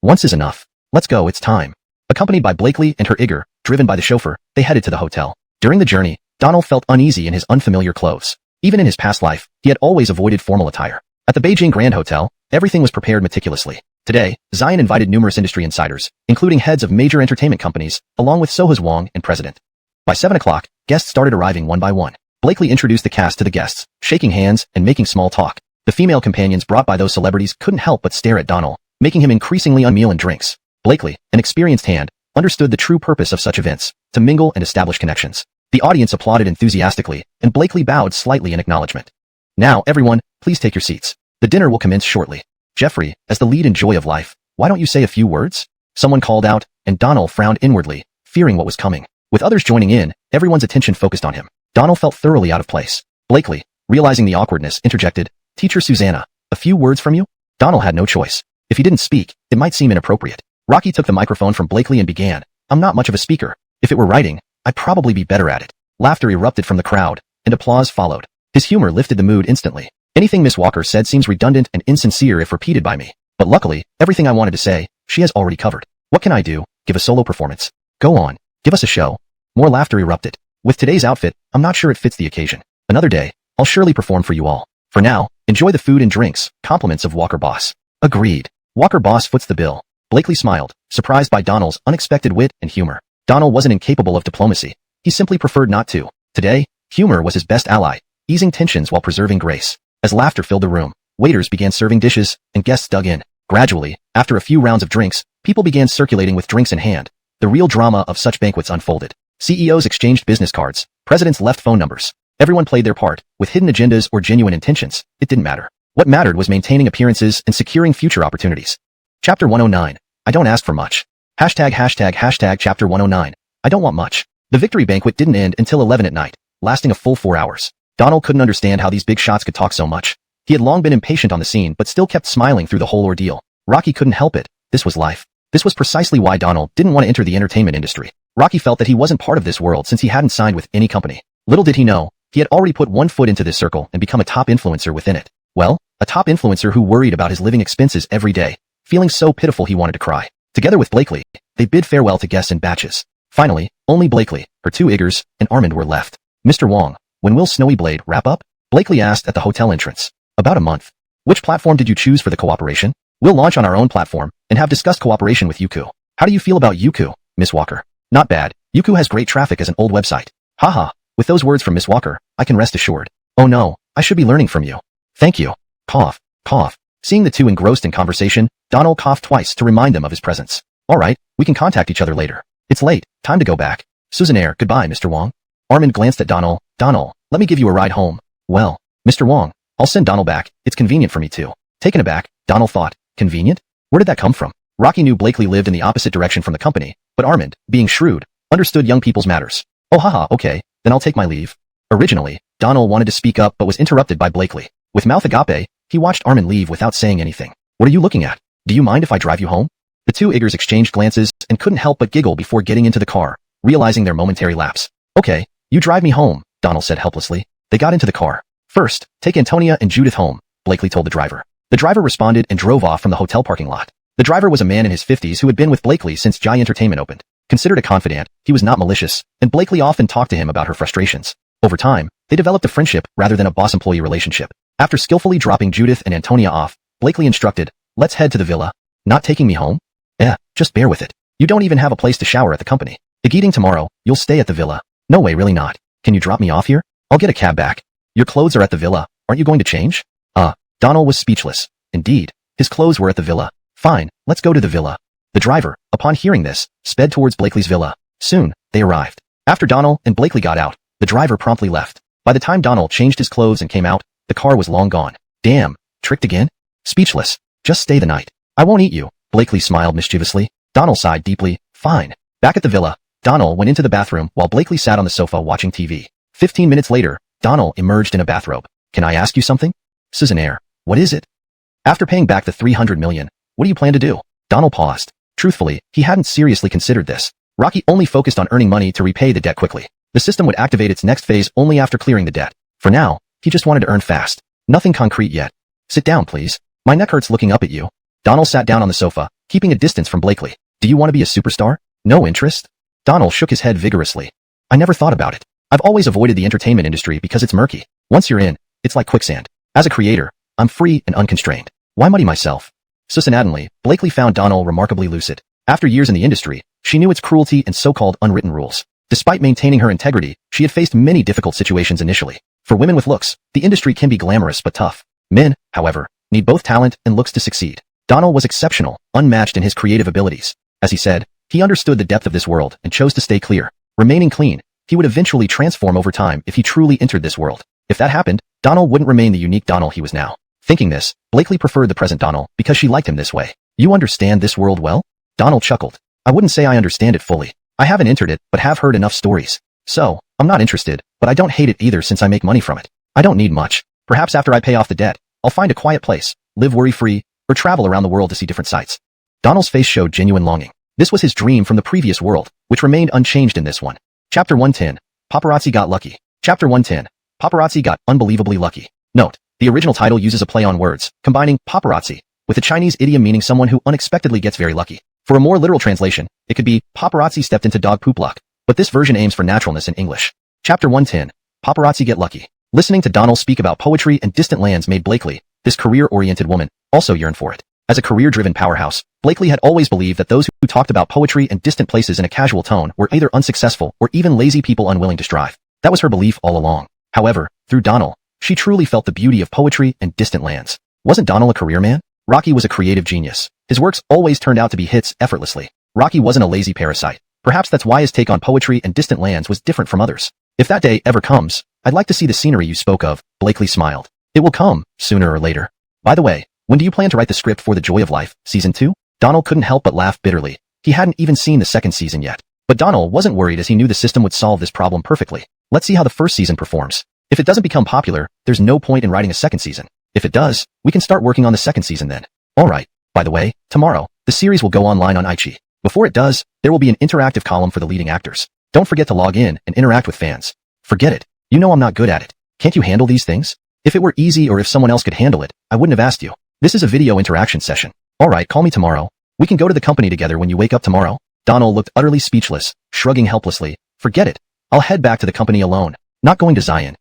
Once is enough. Let's go, it's time. Accompanied by Blakely and her Igor, driven by the chauffeur, they headed to the hotel. During the journey, Donald felt uneasy in his unfamiliar clothes. Even in his past life, he had always avoided formal attire. At the Beijing Grand Hotel, everything was prepared meticulously. Today, Zion invited numerous industry insiders, including heads of major entertainment companies, along with Sohus Wang and President. By 7 o'clock, guests started arriving one by one. Blakely introduced the cast to the guests, shaking hands and making small talk. The female companions brought by those celebrities couldn't help but stare at Donald, making him increasingly on meal and drinks. Blakely, an experienced hand, understood the true purpose of such events, to mingle and establish connections. The audience applauded enthusiastically, and Blakely bowed slightly in acknowledgement. Now, everyone, please take your seats. The dinner will commence shortly. Jeffrey, as the lead and joy of life, why don't you say a few words? Someone called out, and Donald frowned inwardly, fearing what was coming. With others joining in, everyone's attention focused on him. Donald felt thoroughly out of place. Blakely, realizing the awkwardness, interjected, Teacher Susanna, a few words from you? Donald had no choice. If he didn't speak, it might seem inappropriate. Rocky took the microphone from Blakely and began, I'm not much of a speaker. If it were writing, I'd probably be better at it. Laughter erupted from the crowd, and applause followed. His humor lifted the mood instantly. Anything Miss Walker said seems redundant and insincere if repeated by me. But luckily, everything I wanted to say, she has already covered. What can I do? Give a solo performance. Go on. Give us a show. More laughter erupted. With today's outfit, I'm not sure it fits the occasion. Another day, I'll surely perform for you all. For now, enjoy the food and drinks, compliments of Walker Boss. Agreed. Walker Boss foots the bill. Blakely smiled, surprised by Donald's unexpected wit and humor. Donald wasn't incapable of diplomacy. He simply preferred not to. Today, humor was his best ally, easing tensions while preserving grace. As laughter filled the room, waiters began serving dishes, and guests dug in. Gradually, after a few rounds of drinks, people began circulating with drinks in hand. The real drama of such banquets unfolded. CEOs exchanged business cards, presidents left phone numbers. Everyone played their part, with hidden agendas or genuine intentions. It didn't matter. What mattered was maintaining appearances and securing future opportunities. Chapter 109. I don't ask for much. #### Chapter 109. I don't want much. The victory banquet didn't end until 11 at night, lasting a full 4 hours. Donald couldn't understand how these big shots could talk so much. He had long been impatient on the scene but still kept smiling through the whole ordeal. Rocky couldn't help it. This was life. This was precisely why Donald didn't want to enter the entertainment industry. Rocky felt that he wasn't part of this world since he hadn't signed with any company. Little did he know, he had already put one foot into this circle and become a top influencer within it. Well, a top influencer who worried about his living expenses every day, feeling so pitiful he wanted to cry. Together with Blakely, they bid farewell to guests in batches. Finally, only Blakely, her two Igors, and Armand were left. Mr. Wong, when will Snowy Blade wrap up? Blakely asked at the hotel entrance. About a month. Which platform did you choose for the cooperation? We'll launch on our own platform, and have discussed cooperation with Youku. How do you feel about Youku, Miss Walker? Not bad. Youku has great traffic as an old website. Haha, with those words from Miss Walker, I can rest assured. Oh no, I should be learning from you. Thank you. Cough, cough. Seeing the two engrossed in conversation, Donald coughed twice to remind them of his presence. All right, we can contact each other later. It's late, time to go back. Susannaire, goodbye, Mr. Wong. Armand glanced at Donald. Donald, let me give you a ride home. Well, Mr. Wong, I'll send Donald back. It's convenient for me too. Taken aback, Donald thought, convenient? Where did that come from? Rocky knew Blakely lived in the opposite direction from the company, but Armand, being shrewd, understood young people's matters. Oh haha, okay, then I'll take my leave. Originally, Donald wanted to speak up but was interrupted by Blakely. With mouth agape, he watched Armand leave without saying anything. What are you looking at? Do you mind if I drive you home? The two Iggers exchanged glances and couldn't help but giggle before getting into the car, realizing their momentary lapse. Okay, you drive me home, Donald said helplessly. They got into the car. First, take Antonia and Judith home, Blakely told the driver. The driver responded and drove off from the hotel parking lot. The driver was a man in his 50s who had been with Blakely since Jai Entertainment opened. Considered a confidant, he was not malicious, and Blakely often talked to him about her frustrations. Over time, they developed a friendship rather than a boss-employee relationship. After skillfully dropping Judith and Antonia off, Blakely instructed, let's head to the villa. Not taking me home? Just bear with it. You don't even have a place to shower at the company. Eating tomorrow, you'll stay at the villa. No way, really not. Can you drop me off here? I'll get a cab back. Your clothes are at the villa. Aren't you going to change? Donald was speechless. Indeed, his clothes were at the villa. Fine, let's go to the villa. The driver, upon hearing this, sped towards Blakely's villa. Soon, they arrived. After Donald and Blakely got out, the driver promptly left. By the time Donald changed his clothes and came out, the car was long gone. Damn, tricked again? Speechless. Just stay the night. I won't eat you, Blakely smiled mischievously. Donald sighed deeply. Fine. Back at the villa, Donald went into the bathroom while Blakely sat on the sofa watching TV. 15 minutes later, Donald emerged in a bathrobe. Can I ask you something? Susannaire. What is it? After paying back the $300 million, what do you plan to do? Donald paused. Truthfully, he hadn't seriously considered this. Rocky only focused on earning money to repay the debt quickly. The system would activate its next phase only after clearing the debt. For now, he just wanted to earn fast. Nothing concrete yet. Sit down, please. My neck hurts looking up at you. Donald sat down on the sofa, keeping a distance from Blakely. Do you want to be a superstar? No interest? Donald shook his head vigorously. I never thought about it. I've always avoided the entertainment industry because it's murky. Once you're in, it's like quicksand. As a creator, I'm free and unconstrained. Why muddy myself? Susannatingly, Blakely found Donald remarkably lucid. After years in the industry, she knew its cruelty and so-called unwritten rules. Despite maintaining her integrity, she had faced many difficult situations initially. For women with looks, the industry can be glamorous but tough. Men, however, need both talent and looks to succeed. Donald was exceptional, unmatched in his creative abilities. As he said, he understood the depth of this world and chose to stay clear. Remaining clean, he would eventually transform over time if he truly entered this world. If that happened, Donald wouldn't remain the unique Donald he was now. Thinking this, Blakely preferred the present Donald because she liked him this way. You understand this world well? Donald chuckled. I wouldn't say I understand it fully. I haven't entered it, but have heard enough stories. So, I'm not interested, but I don't hate it either since I make money from it. I don't need much. Perhaps after I pay off the debt, I'll find a quiet place, live worry-free, or travel around the world to see different sights. Donald's face showed genuine longing. This was his dream from the previous world, which remained unchanged in this one. Chapter 110. Paparazzi got lucky. Chapter 110. Paparazzi got unbelievably lucky. Note, the original title uses a play on words, combining paparazzi with a Chinese idiom meaning someone who unexpectedly gets very lucky. For a more literal translation, it could be paparazzi stepped into dog poop luck, but this version aims for naturalness in English. Chapter 110. Paparazzi get lucky. Listening to Donald speak about poetry and distant lands made Blakely, this career-oriented woman, also yearn for it. As a career-driven powerhouse, Blakely had always believed that those who talked about poetry and distant places in a casual tone were either unsuccessful or even lazy people unwilling to strive. That was her belief all along. However, through Donald, she truly felt the beauty of poetry and distant lands. Wasn't Donald a career man? Rocky was a creative genius. His works always turned out to be hits effortlessly. Rocky wasn't a lazy parasite. Perhaps that's why his take on poetry and distant lands was different from others. If that day ever comes, I'd like to see the scenery you spoke of, Blakely smiled. It will come, sooner or later. By the way, when do you plan to write the script for The Joy of Life, Season 2? Donald couldn't help but laugh bitterly. He hadn't even seen the second season yet. But Donald wasn't worried as he knew the system would solve this problem perfectly. Let's see how the first season performs. If it doesn't become popular, there's no point in writing a second season. If it does, we can start working on the second season then. Alright, by the way, tomorrow, the series will go online on iQIYI. Before it does, there will be an interactive column for the leading actors. Don't forget to log in and interact with fans. Forget it. You know I'm not good at it. Can't you handle these things? If it were easy or if someone else could handle it, I wouldn't have asked you. This is a video interaction session. Alright, call me tomorrow. We can go to the company together when you wake up tomorrow. Donald looked utterly speechless, shrugging helplessly. Forget it. I'll head back to the company alone. Not going to Zion.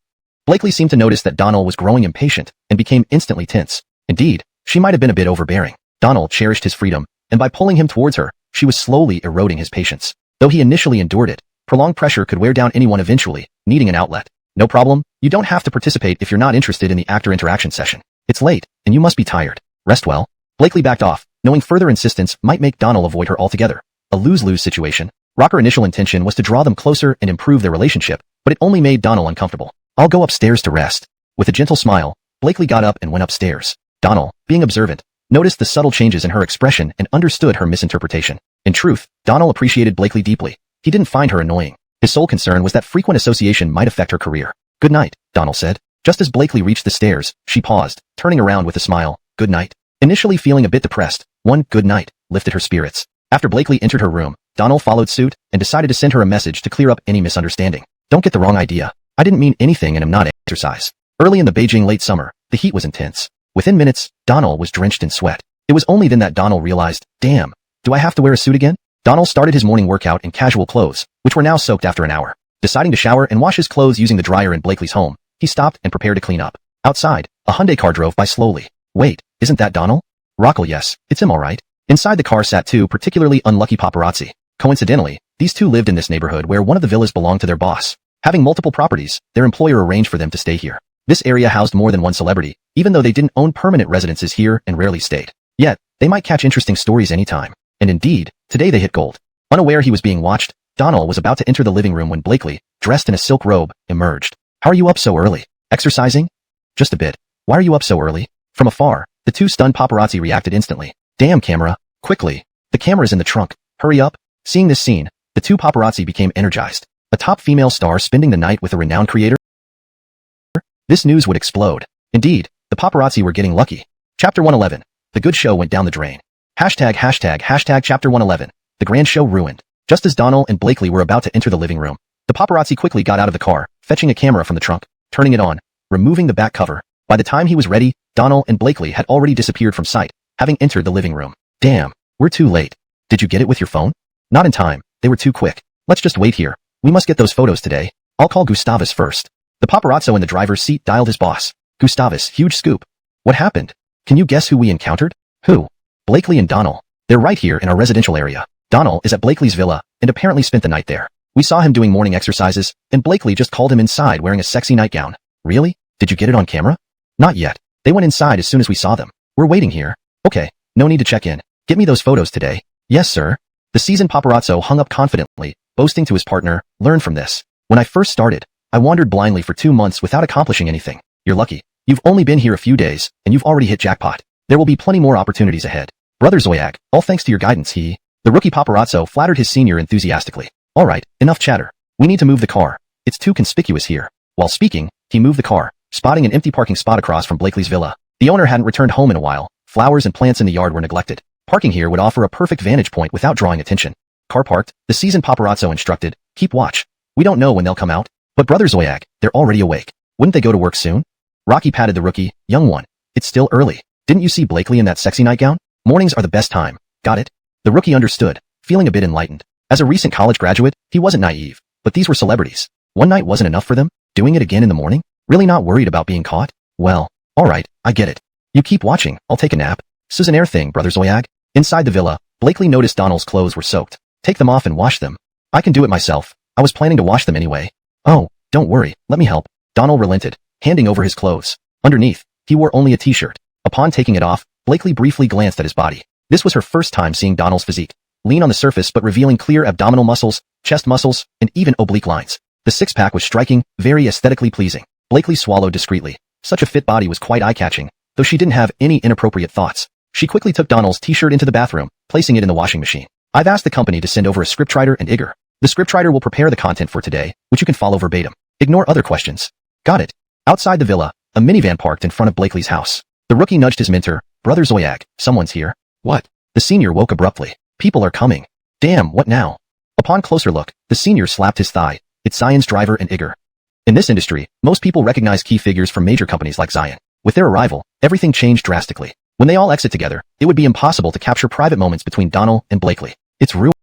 Blakely seemed to notice that Donald was growing impatient and became instantly tense. Indeed, she might have been a bit overbearing. Donald cherished his freedom, and by pulling him towards her, she was slowly eroding his patience. Though he initially endured it, prolonged pressure could wear down anyone eventually, needing an outlet. No problem, you don't have to participate if you're not interested in the actor interaction session. It's late, and you must be tired. Rest well. Blakely backed off, knowing further insistence might make Donald avoid her altogether. A lose-lose situation. Rocker's initial intention was to draw them closer and improve their relationship, but it only made Donald uncomfortable. I'll go upstairs to rest. With a gentle smile, Blakely got up and went upstairs. Donald, being observant, noticed the subtle changes in her expression and understood her misinterpretation. In truth, Donald appreciated Blakely deeply. He didn't find her annoying. His sole concern was that frequent association might affect her career. Good night, Donald said. Just as Blakely reached the stairs, she paused, turning around with a smile. Good night. Initially feeling a bit depressed, one good night lifted her spirits. After Blakely entered her room, Donald followed suit and decided to send her a message to clear up any misunderstanding. Don't get the wrong idea. I didn't mean anything and am not exercise. Early in the Beijing late summer, the heat was intense. Within minutes, Donald was drenched in sweat. It was only then that Donald realized, damn, do I have to wear a suit again? Donald started his morning workout in casual clothes, which were now soaked after an hour. Deciding to shower and wash his clothes using the dryer in Blakely's home, he stopped and prepared to clean up. Outside, a Hyundai car drove by slowly. Wait, isn't that Donald? Rockle, yes, it's him alright. Inside the car sat two particularly unlucky paparazzi. Coincidentally, these two lived in this neighborhood where one of the villas belonged to their boss. Having multiple properties, their employer arranged for them to stay here. This area housed more than one celebrity, even though they didn't own permanent residences here and rarely stayed. Yet, they might catch interesting stories anytime. And indeed, today they hit gold. Unaware he was being watched, Donald was about to enter the living room when Blakely, dressed in a silk robe, emerged. How are you up so early? Exercising? Just a bit. Why are you up so early? From afar, the two stunned paparazzi reacted instantly. Damn camera, quickly. The camera's in the trunk. Hurry up. Seeing this scene, the two paparazzi became energized. A top female star spending the night with a renowned creator? This news would explode. Indeed, the paparazzi were getting lucky. Chapter 111. The good show went down the drain. Hashtag Chapter 111. The grand show ruined. Just as Donald and Blakely were about to enter the living room, the paparazzi quickly got out of the car, fetching a camera from the trunk, turning it on, removing the back cover. By the time he was ready, Donald and Blakely had already disappeared from sight, having entered the living room. Damn, we're too late. Did you get it with your phone? Not in time, they were too quick. Let's just wait here. We must get those photos today. I'll call Gustavus first. The paparazzo in the driver's seat dialed his boss. Gustavus, huge scoop. What happened? Can you guess who we encountered? Who? Blakely and Donald. They're right here in our residential area. Donald is at Blakely's villa and apparently spent the night there. We saw him doing morning exercises, and Blakely just called him inside wearing a sexy nightgown. Really? Did you get it on camera? Not yet. They went inside as soon as we saw them. We're waiting here. Okay, no need to check in. Get me those photos today. Yes, sir. The seasoned paparazzo hung up confidently, boasting to his partner, learn from this. When I first started, I wandered blindly for 2 months without accomplishing anything. You're lucky. You've only been here a few days, and you've already hit jackpot. There will be plenty more opportunities ahead. Brother Zoyag, all thanks to your guidance, the rookie paparazzo flattered his senior enthusiastically. Alright, enough chatter. We need to move the car. It's too conspicuous here. While speaking, he moved the car, spotting an empty parking spot across from Blakely's villa. The owner hadn't returned home in a while. Flowers and plants in the yard were neglected. Parking here would offer a perfect vantage point without drawing attention. Car parked, the seasoned paparazzo instructed, keep watch. We don't know when they'll come out. But Brother Zoyag, they're already awake. Wouldn't they go to work soon? Rocky patted the rookie, young one. It's still early. Didn't you see Blakely in that sexy nightgown? Mornings are the best time. Got it? The rookie understood, feeling a bit enlightened. As a recent college graduate, he wasn't naive. But these were celebrities. One night wasn't enough for them? Doing it again in the morning? Really not worried about being caught? Well, alright, I get it. You keep watching, I'll take a nap. Susan Air thing, Brother Zoyag. Inside the villa, Blakely noticed Donald's clothes were soaked. Take them off and wash them. I can do it myself. I was planning to wash them anyway. Oh, don't worry, let me help. Donald relented, handing over his clothes. Underneath, he wore only a t-shirt. Upon taking it off, Blakely briefly glanced at his body. This was her first time seeing Donald's physique. Lean on the surface but revealing clear abdominal muscles, chest muscles, and even oblique lines. The six-pack was striking, very aesthetically pleasing. Blakely swallowed discreetly. Such a fit body was quite eye-catching, though she didn't have any inappropriate thoughts. She quickly took Donald's t-shirt into the bathroom, placing it in the washing machine. I've asked the company to send over a scriptwriter and Igor. The scriptwriter will prepare the content for today, which you can follow verbatim. Ignore other questions. Got it. Outside the villa, a minivan parked in front of Blakely's house. The rookie nudged his mentor, Brother Zoyag, someone's here. What? The senior woke abruptly. People are coming. Damn, what now? Upon closer look, the senior slapped his thigh. It's Zion's driver and Igor. In this industry, most people recognize key figures from major companies like Zion. With their arrival, everything changed drastically. When they all exit together, it would be impossible to capture private moments between Donald and Blakely. It's ruined.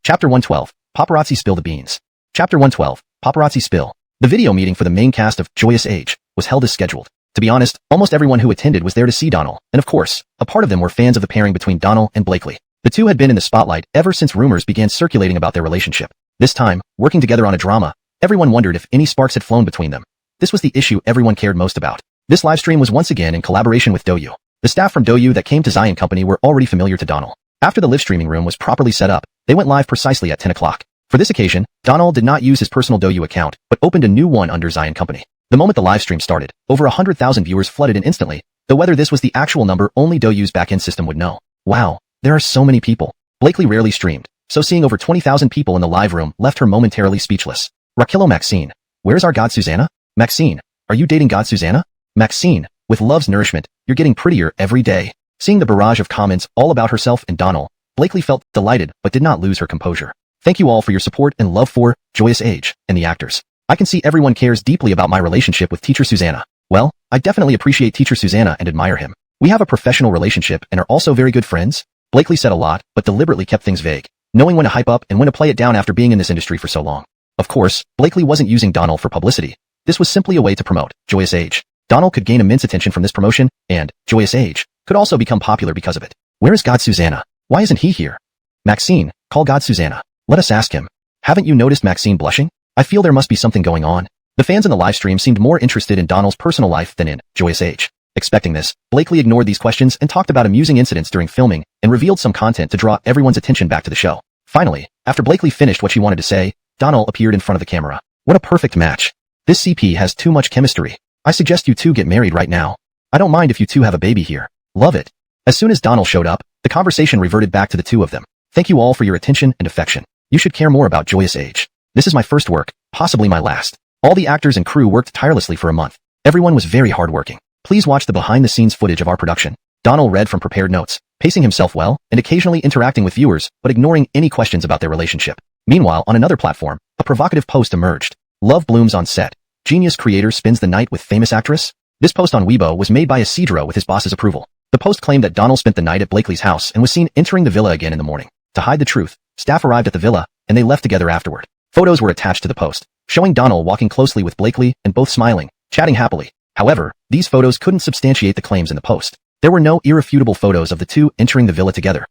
Chapter 112. Paparazzi spill the beans. Chapter 112. Paparazzi spill. The video meeting for the main cast of Joyous Age was held as scheduled. To be honest, almost everyone who attended was there to see Donald, and of course, a part of them were fans of the pairing between Donald and Blakely. The two had been in the spotlight ever since rumors began circulating about their relationship. This time, working together on a drama, everyone wondered if any sparks had flown between them. This was the issue everyone cared most about. This livestream was once again in collaboration with Douyu. The staff from Douyu that came to Zion Company were already familiar to Donald. After the live streaming room was properly set up, they went live precisely at 10 o'clock. For this occasion, Donald did not use his personal Douyu account, but opened a new one under Zion Company. The moment the live stream started, over 100,000 viewers flooded in instantly, though whether this was the actual number only Douyu's backend system would know. Wow, there are so many people. Blakely rarely streamed, so seeing over 20,000 people in the live room left her momentarily speechless. Raquello Maxine, where's our god Susanna? Maxine, are you dating god Susanna? Maxine, with love's nourishment, you're getting prettier every day. Seeing the barrage of comments all about herself and Donald, Blakely felt delighted but did not lose her composure. Thank you all for your support and love for Joyous Age and the actors. I can see everyone cares deeply about my relationship with Teacher Susanna. Well, I definitely appreciate Teacher Susanna and admire him. We have a professional relationship and are also very good friends. Blakely said a lot, but deliberately kept things vague, knowing when to hype up and when to play it down after being in this industry for so long. Of course, Blakely wasn't using Donald for publicity. This was simply a way to promote Joyous Age. Donald could gain immense attention from this promotion, and Joyous Age could also become popular because of it. Where is God Susanna? Why isn't he here? Maxine, call God Susanna. Let us ask him. Haven't you noticed Maxine blushing? I feel there must be something going on. The fans in the live stream seemed more interested in Donald's personal life than in Joyous Age. Expecting this, Blakely ignored these questions and talked about amusing incidents during filming and revealed some content to draw everyone's attention back to the show. Finally, after Blakely finished what she wanted to say, Donald appeared in front of the camera. What a perfect match. This CP has too much chemistry. I suggest you two get married right now. I don't mind if you two have a baby here. Love it. As soon as Donald showed up, the conversation reverted back to the two of them. Thank you all for your attention and affection. You should care more about Joyous Age. This is my first work, possibly my last. All the actors and crew worked tirelessly for a month. Everyone was very hardworking. Please watch the behind-the-scenes footage of our production. Donald read from prepared notes, pacing himself well and occasionally interacting with viewers, but ignoring any questions about their relationship. Meanwhile, on another platform, a provocative post emerged. Love blooms on set. Genius creator spends the night with famous actress? This post on Weibo was made by Isidro with his boss's approval. The post claimed that Donald spent the night at Blakely's house and was seen entering the villa again in the morning. To hide the truth, staff arrived at the villa, and they left together afterward. Photos were attached to the post, showing Donald walking closely with Blakely and both smiling, chatting happily. However, these photos couldn't substantiate the claims in the post. There were no irrefutable photos of the two entering the villa together.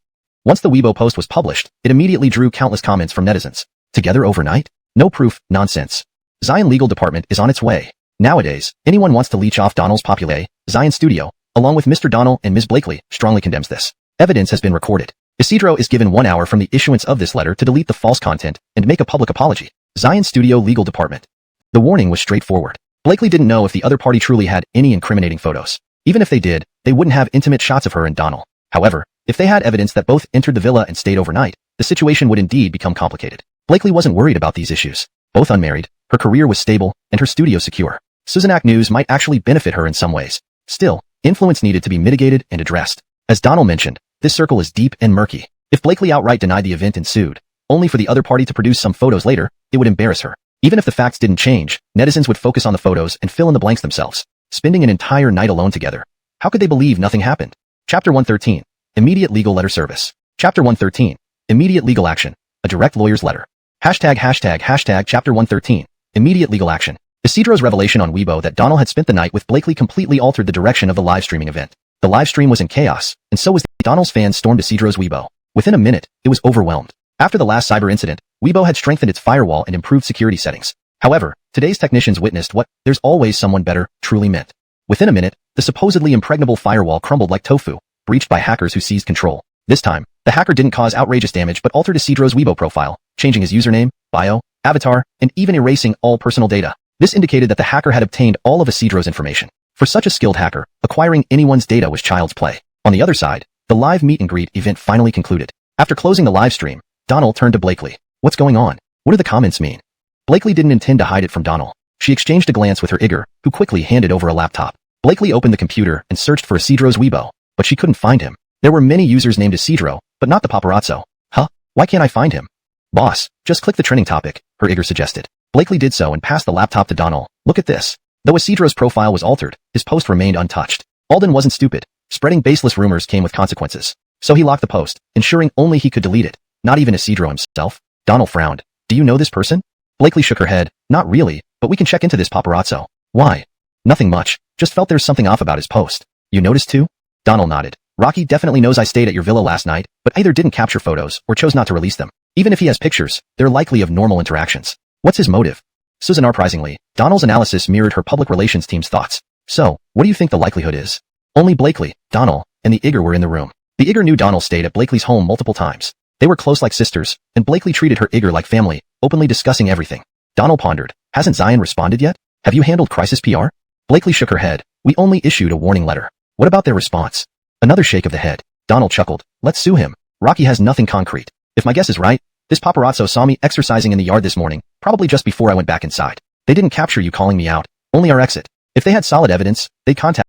Once the Weibo post was published, it immediately drew countless comments from netizens. Together overnight? No proof, nonsense. Zion legal department is on its way. Nowadays, anyone wants to leech off Donald's popular Zion studio, along with Mr. Donald and Ms. Blakely, strongly condemns this. Evidence has been recorded. Isidro is given 1 hour from the issuance of this letter to delete the false content and make a public apology. Zion Studio Legal Department. The warning was straightforward. Blakely didn't know if the other party truly had any incriminating photos. Even if they did, they wouldn't have intimate shots of her and Donald. However, if they had evidence that both entered the villa and stayed overnight, the situation would indeed become complicated. Blakely wasn't worried about these issues. Both unmarried, her career was stable, and her studio secure. Suzanak news might actually benefit her in some ways. Still, influence needed to be mitigated and addressed. As Donald mentioned, this circle is deep and murky. If Blakely outright denied the event and sued, only for the other party to produce some photos later, it would embarrass her. Even if the facts didn't change, netizens would focus on the photos and fill in the blanks themselves, spending an entire night alone together. How could they believe nothing happened? Chapter 113. Immediate Legal Letter Service. Chapter 113. Immediate Legal Action. A Direct Lawyer's Letter. Hashtag Chapter 113. Immediate Legal Action. Isidro's revelation on Weibo that Donald had spent the night with Blakely completely altered the direction of the live streaming event. The live stream was in chaos, and so was Donald's fans stormed Isidro's Weibo. Within a minute, it was overwhelmed. After the last cyber incident, Weibo had strengthened its firewall and improved security settings. However, today's technicians witnessed what "there's always someone better" truly meant. Within a minute, the supposedly impregnable firewall crumbled like tofu, breached by hackers who seized control. This time, the hacker didn't cause outrageous damage but altered Isidro's Weibo profile, changing his username, bio, avatar, and even erasing all personal data. This indicated that the hacker had obtained all of Isidro's information. For such a skilled hacker, acquiring anyone's data was child's play. On the other side, the live meet and greet event finally concluded. After closing the live stream, Donald turned to Blakely. What's going on? What do the comments mean? Blakely didn't intend to hide it from Donald. She exchanged a glance with her Igor, who quickly handed over a laptop. Blakely opened the computer and searched for Isidro's Weibo, but she couldn't find him. There were many users named Isidro, but not the paparazzo. Huh? Why can't I find him? Boss, just click the trending topic, her Igor suggested. Blakely did so and passed the laptop to Donald. Look at this. Though Isidro's profile was altered, his post remained untouched. Alden wasn't stupid. Spreading baseless rumors came with consequences. So he locked the post, ensuring only he could delete it. Not even Isidro himself. Donald frowned. Do you know this person? Blakely shook her head. Not really, but we can check into this paparazzo. Why? Nothing much. Just felt there's something off about his post. You noticed too? Donald nodded. Rocky definitely knows I stayed at your villa last night, but either didn't capture photos or chose not to release them. Even if he has pictures, they're likely of normal interactions. What's his motive? Susan, surprisingly, Donald's analysis mirrored her public relations team's thoughts. So, what do you think the likelihood is? Only Blakely, Donald, and the Igor were in the room. The Igor knew Donald stayed at Blakely's home multiple times. They were close like sisters, and Blakely treated her Igor like family, openly discussing everything. Donald pondered. Hasn't Zion responded yet? Have you handled crisis PR? Blakely shook her head. We only issued a warning letter. What about their response? Another shake of the head. Donald chuckled. Let's sue him. Rocky has nothing concrete. If my guess is right, this paparazzo saw me exercising in the yard this morning, probably just before I went back inside. They didn't capture you calling me out, only our exit. If they had solid evidence, they'd contact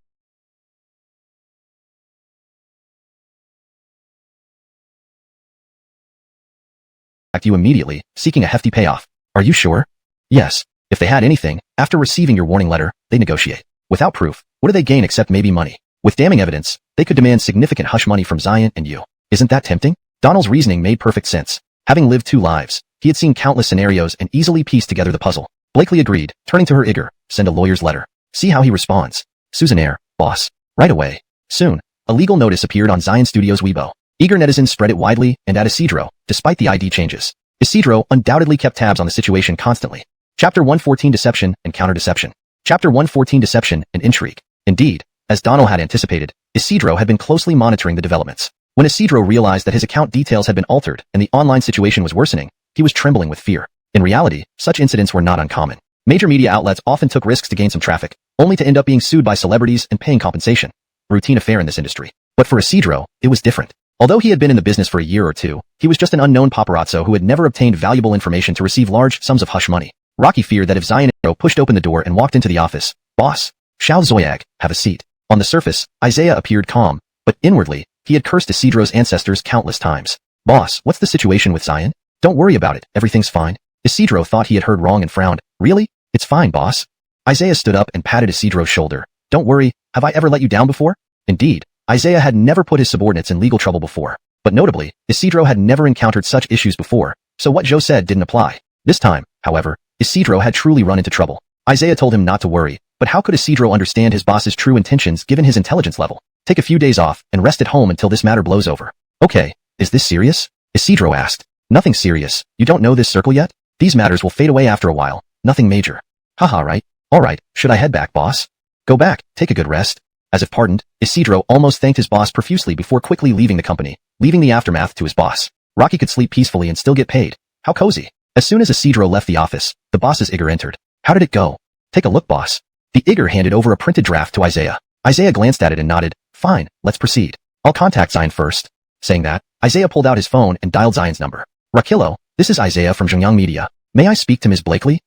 you immediately, seeking a hefty payoff. Are you sure? Yes. If they had anything, after receiving your warning letter, they negotiate. Without proof, what do they gain except maybe money? With damning evidence, they could demand significant hush money from Zion and you. Isn't that tempting? Donald's reasoning made perfect sense. Having lived 2 lives, he had seen countless scenarios and easily pieced together the puzzle. Blakely agreed, turning to her eager, send a lawyer's letter. See how he responds. Susan Eyre, boss. Right away. Soon, a legal notice appeared on Zion Studios' Weibo. Eager netizens spread it widely, and at Isidro, despite the ID changes. Isidro undoubtedly kept tabs on the situation constantly. Chapter 114 Deception and Counter-Deception. Chapter 114 Deception and Intrigue. Indeed, as Donald had anticipated, Isidro had been closely monitoring the developments. When Isidro realized that his account details had been altered and the online situation was worsening, he was trembling with fear. In reality, such incidents were not uncommon. Major media outlets often took risks to gain some traffic, only to end up being sued by celebrities and paying compensation. Routine affair in this industry. But for Isidro, it was different. Although he had been in the business for a year or two, he was just an unknown paparazzo who had never obtained valuable information to receive large sums of hush money. Rocky feared that if Zion pushed open the door and walked into the office, boss, Xiao Zoyag, have a seat. On the surface, Isaiah appeared calm, but inwardly, he had cursed Isidro's ancestors countless times. Boss, what's the situation with Zion? Don't worry about it, everything's fine. Isidro thought he had heard wrong and frowned. Really? It's fine, boss. Isaiah stood up and patted Isidro's shoulder. Don't worry, have I ever let you down before? Indeed, Isaiah had never put his subordinates in legal trouble before. But notably, Isidro had never encountered such issues before, so what Joe said didn't apply. This time, however, Isidro had truly run into trouble. Isaiah told him not to worry, but how could Isidro understand his boss's true intentions given his intelligence level? Take a few days off and rest at home until this matter blows over. Okay, is this serious? Isidro asked. Nothing serious. You don't know this circle yet? These matters will fade away after a while. Nothing major. Haha, right? Alright, should I head back, boss? Go back, take a good rest. As if pardoned, Isidro almost thanked his boss profusely before quickly leaving the company, leaving the aftermath to his boss. Rocky could sleep peacefully and still get paid. How cozy. As soon as Isidro left the office, the boss's Igor entered. How did it go? Take a look, boss. The Igor handed over a printed draft to Isaiah. Isaiah glanced at it and nodded. Fine, let's proceed. I'll contact Zion first. Saying that, Isaiah pulled out his phone and dialed Zion's number. Rakillo, this is Isaiah from Zhengyang Media. May I speak to Ms. Blakely?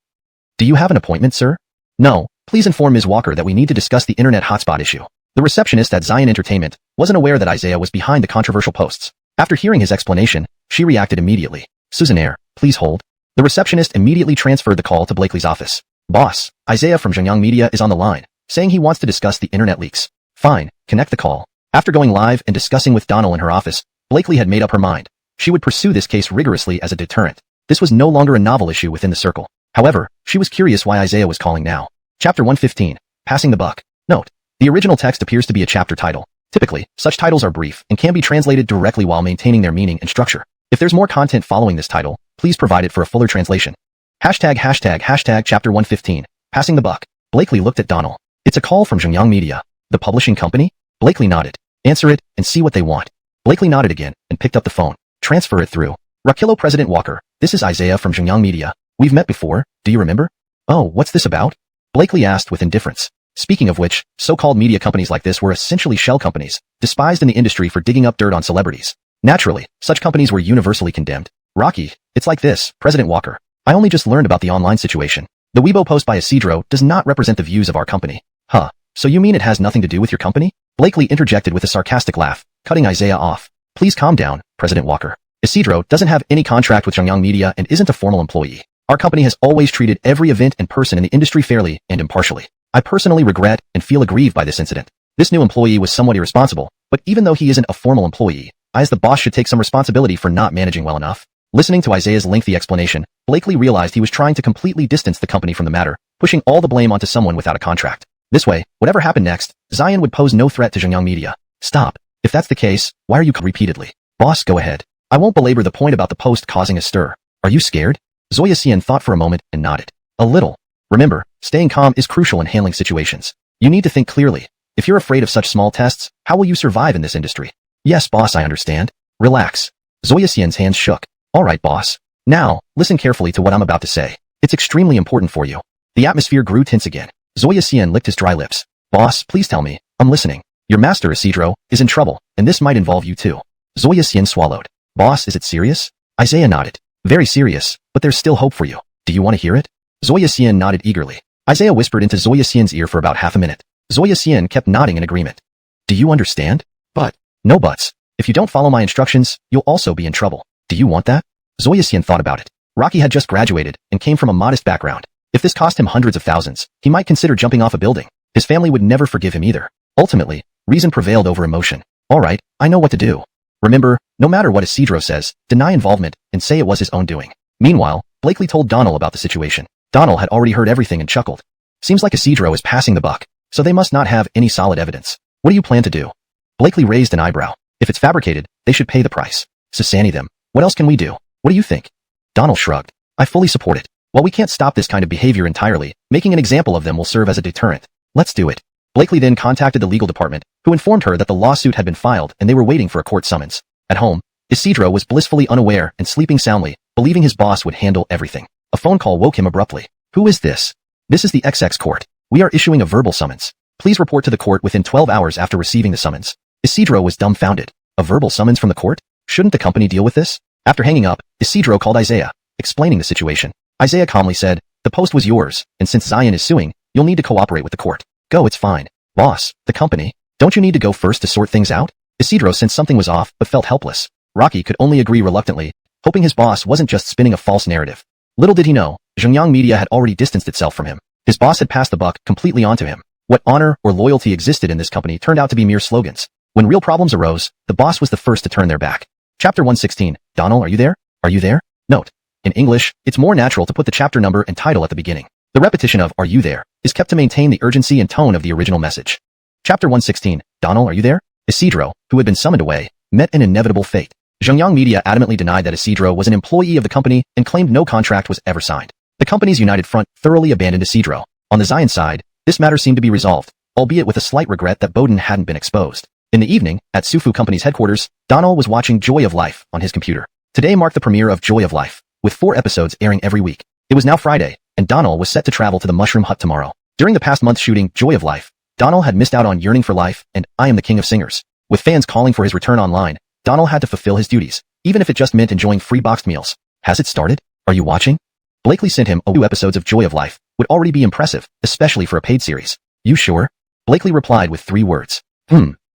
Do you have an appointment, sir? No, please inform Ms. Walker that we need to discuss the internet hotspot issue. The receptionist at Zion Entertainment wasn't aware that Isaiah was behind the controversial posts. After hearing his explanation, she reacted immediately. Susan Eyre, please hold. The receptionist immediately transferred the call to Blakely's office. Boss, Isaiah from Zhengyang Media is on the line, saying he wants to discuss the internet leaks. Fine, connect the call. After going live and discussing with Donald in her office, Blakely had made up her mind. She would pursue this case rigorously as a deterrent. This was no longer a novel issue within the circle. However, she was curious why Isaiah was calling now. Chapter 115, Passing the Buck. Note, the original text appears to be a chapter title. Typically, such titles are brief and can be translated directly while maintaining their meaning and structure. If there's more content following this title, please provide it for a fuller translation. Hashtag Chapter 115, Passing the Buck. Blakely looked at Donald. It's a call from Zhengyang Media. The publishing company? Blakely nodded. Answer it and see what they want. Blakely nodded again and picked up the phone. Transfer it through. Rakillo President Walker, this is Isaiah from Zhengyang Media. We've met before, do you remember? Oh, what's this about? Blakely asked with indifference. Speaking of which, so-called media companies like this were essentially shell companies, despised in the industry for digging up dirt on celebrities. Naturally, such companies were universally condemned. Rocky, it's like this, President Walker. I only just learned about the online situation. The Weibo post by Isidro does not represent the views of our company. Huh, so you mean it has nothing to do with your company? Blakely interjected with a sarcastic laugh, cutting Isaiah off. Please calm down, President Walker. Isidro doesn't have any contract with Zhengyang Media and isn't a formal employee. Our company has always treated every event and person in the industry fairly and impartially. I personally regret and feel aggrieved by this incident. This new employee was somewhat irresponsible, but even though he isn't a formal employee, I as the boss should take some responsibility for not managing well enough. Listening to Isaiah's lengthy explanation, Blakely realized he was trying to completely distance the company from the matter, pushing all the blame onto someone without a contract. This way, whatever happened next, Zion would pose no threat to Zhengyang Media. Stop. If that's the case, why are you repeatedly? Boss, go ahead. I won't belabor the point about the post causing a stir. Are you scared? Zoya Xian thought for a moment and nodded. A little. Remember, staying calm is crucial in handling situations. You need to think clearly. If you're afraid of such small tests, how will you survive in this industry? Yes, boss, I understand. Relax. Zoya Xian's hands shook. All right, boss. Now, listen carefully to what I'm about to say. It's extremely important for you. The atmosphere grew tense again. Zoya Xian licked his dry lips. Boss, please tell me. I'm listening. Your master, Isidro, is in trouble, and this might involve you too. Zoya Xian swallowed. Boss, is it serious? Isaiah nodded. Very serious, but there's still hope for you. Do you want to hear it? Zoya Xian nodded eagerly. Isaiah whispered into Zoya Xian's ear for about half a minute. Zoya Xian kept nodding in agreement. Do you understand? But. No buts. If you don't follow my instructions, you'll also be in trouble. Do you want that? Zoya Xian thought about it. Rocky had just graduated and came from a modest background. If this cost him hundreds of thousands, he might consider jumping off a building. His family would never forgive him either. Ultimately, reason prevailed over emotion. Alright, I know what to do. Remember, no matter what Isidro says, deny involvement and say it was his own doing. Meanwhile, Blakely told Donald about the situation. Donald had already heard everything and chuckled. Seems like Isidro is passing the buck, so they must not have any solid evidence. What do you plan to do? Blakely raised an eyebrow. If it's fabricated, they should pay the price. Susani them. What else can we do? What do you think? Donald shrugged. I fully support it. While we can't stop this kind of behavior entirely, making an example of them will serve as a deterrent. Let's do it. Blakely then contacted the legal department, who informed her that the lawsuit had been filed and they were waiting for a court summons. At home, Isidro was blissfully unaware and sleeping soundly, believing his boss would handle everything. A phone call woke him abruptly. Who is this? This is the XX court. We are issuing a verbal summons. Please report to the court within 12 hours after receiving the summons. Isidro was dumbfounded. A verbal summons from the court? Shouldn't the company deal with this? After hanging up, Isidro called Isaiah, explaining the situation. Isaiah calmly said, the post was yours, and since Zion is suing, you'll need to cooperate with the court. Go, it's fine. Boss, the company. Don't you need to go first to sort things out? Isidro sensed something was off, but felt helpless. Rocky could only agree reluctantly, hoping his boss wasn't just spinning a false narrative. Little did he know, Zhengyang Media had already distanced itself from him. His boss had passed the buck completely onto him. What honor or loyalty existed in this company turned out to be mere slogans. When real problems arose, the boss was the first to turn their back. Chapter 116. Donald, are you there? Are you there? Note. In English, it's more natural to put the chapter number and title at the beginning. The repetition of "Are you there?" is kept to maintain the urgency and tone of the original message. Chapter 116. Donald, are you there? Isidro, who had been summoned away, met an inevitable fate. Zhengyang Media adamantly denied that Isidro was an employee of the company and claimed no contract was ever signed. The company's united front thoroughly abandoned Isidro. On the Zion side, this matter seemed to be resolved, albeit with a slight regret that Bowden hadn't been exposed. In the evening, at Sufu Company's headquarters, Donald was watching Joy of Life on his computer. Today marked the premiere of Joy of Life, with 4 episodes airing every week. It was now Friday, and Donald was set to travel to the Mushroom Hut tomorrow. During the past month shooting Joy of Life, Donald had missed out on Yearning for Life and I Am the King of Singers. With fans calling for his return online, Donald had to fulfill his duties, even if it just meant enjoying free boxed meals. Has it started? Are you watching? Blakely sent him 2 episodes of Joy of Life, would already be impressive, especially for a paid series. You sure? Blakely replied with 3 words.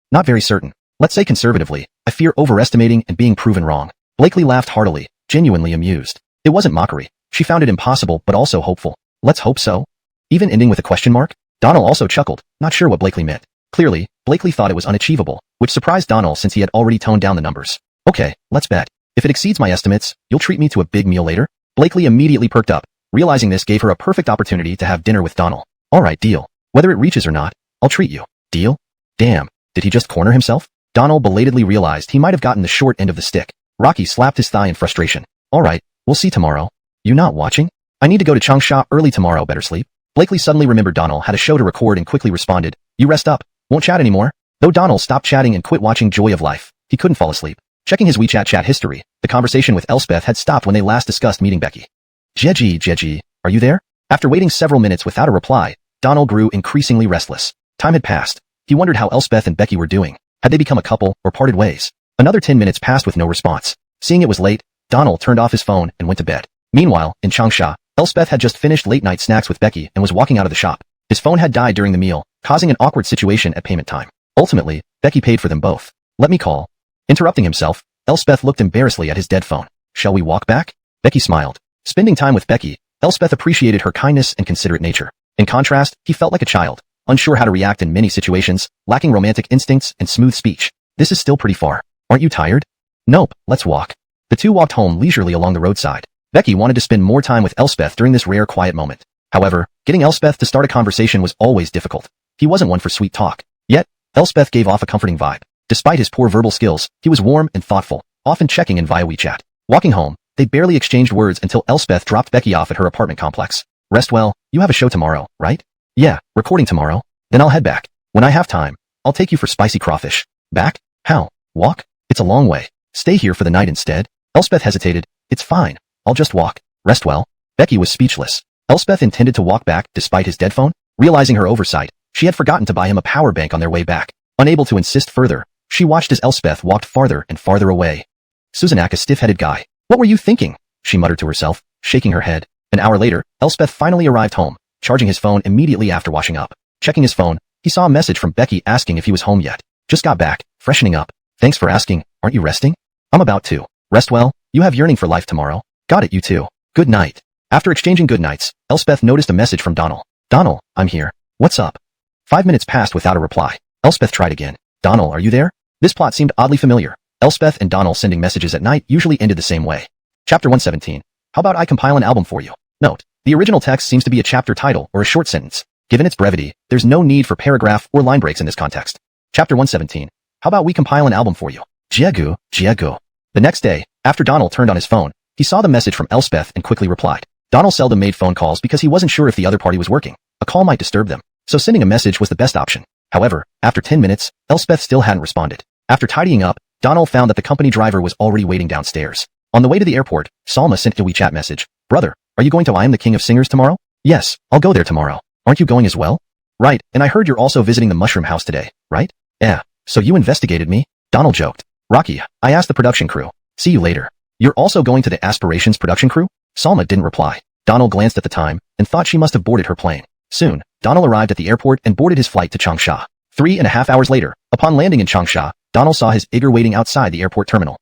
Not very certain. Let's say conservatively, I fear overestimating and being proven wrong. Blakely laughed heartily, genuinely amused. It wasn't mockery. She found it impossible but also hopeful. Let's hope so. Even ending with a question mark? Donald also chuckled, not sure what Blakely meant. Clearly, Blakely thought it was unachievable, which surprised Donald since he had already toned down the numbers. Okay, let's bet. If it exceeds my estimates, you'll treat me to a big meal later? Blakely immediately perked up, realizing this gave her a perfect opportunity to have dinner with Donald. Alright, deal. Whether it reaches or not, I'll treat you. Deal? Damn, did he just corner himself? Donald belatedly realized he might have gotten the short end of the stick. Rocky slapped his thigh in frustration. Alright, we'll see tomorrow. You not watching? I need to go to Changsha early tomorrow, better sleep. Blakely suddenly remembered Donald had a show to record and quickly responded, you rest up, won't chat anymore. Though Donald stopped chatting and quit watching Joy of Life, he couldn't fall asleep. Checking his WeChat chat history, the conversation with Elspeth had stopped when they last discussed meeting Becky. Jeji, are you there? After waiting several minutes without a reply, Donald grew increasingly restless. Time had passed. He wondered how Elspeth and Becky were doing. Had they become a couple or parted ways? Another 10 minutes passed with no response. Seeing it was late, Donald turned off his phone and went to bed. Meanwhile, in Changsha, Elspeth had just finished late-night snacks with Becky and was walking out of the shop. His phone had died during the meal, causing an awkward situation at payment time. Ultimately, Becky paid for them both. Let me call. Interrupting himself, Elspeth looked embarrassedly at his dead phone. Shall we walk back? Becky smiled. Spending time with Becky, Elspeth appreciated her kindness and considerate nature. In contrast, he felt like a child, unsure how to react in many situations, lacking romantic instincts and smooth speech. This is still pretty far. Aren't you tired? Nope, let's walk. The two walked home leisurely along the roadside. Becky wanted to spend more time with Elspeth during this rare quiet moment. However, getting Elspeth to start a conversation was always difficult. He wasn't one for sweet talk. Yet, Elspeth gave off a comforting vibe. Despite his poor verbal skills, he was warm and thoughtful, often checking in via WeChat. Walking home, they barely exchanged words until Elspeth dropped Becky off at her apartment complex. Rest well, you have a show tomorrow, right? Yeah, recording tomorrow. Then I'll head back. When I have time, I'll take you for spicy crawfish. Back? How? Walk? It's a long way. Stay here for the night instead. Elspeth hesitated. It's fine. I'll just walk. Rest well. Becky was speechless. Elspeth intended to walk back despite his dead phone? Realizing her oversight, she had forgotten to buy him a power bank on their way back. Unable to insist further, she watched as Elspeth walked farther and farther away. Suzanak, a stiff-headed guy. What were you thinking? She muttered to herself, shaking her head. An hour later, Elspeth finally arrived home, charging his phone immediately after washing up. Checking his phone, he saw a message from Becky asking if he was home yet. Just got back, freshening up. Thanks for asking, aren't you resting? I'm about to. Rest well, You have yearning for life tomorrow. Got it, you too. Good night. After exchanging good nights, Elspeth noticed a message from Donald. Donald, I'm here. What's up? 5 minutes passed without a reply. Elspeth tried again. Donald, are you there? This plot seemed oddly familiar. Elspeth and Donald sending messages at night usually ended the same way. Chapter 117. How about I compile an album for you? Note, the original text seems to be a chapter title or a short sentence. Given its brevity, there's no need for paragraph or line breaks in this context. Chapter 117. How about we compile an album for you? Jiegu, Jiegu. The next day, after Donald turned on his phone, he saw the message from Elspeth and quickly replied. Donald seldom made phone calls because he wasn't sure if the other party was working. A call might disturb them, so sending a message was the best option. However, after 10 minutes, Elspeth still hadn't responded. After tidying up, Donald found that the company driver was already waiting downstairs. On the way to the airport, Salma sent a WeChat message. Brother, are you going to I Am the King of Singers tomorrow? Yes, I'll go there tomorrow. Aren't you going as well? Right, and I heard you're also visiting the Mushroom House today, right? Yeah, so you investigated me? Donald joked. Rocky, I asked the production crew. See you later. You're also going to the Aspirations production crew? Salma didn't reply. Donald glanced at the time and thought she must have boarded her plane. Soon, Donald arrived at the airport and boarded his flight to Changsha. 3.5 hours later, upon landing in Changsha, Donald saw his Igor waiting outside the airport terminal.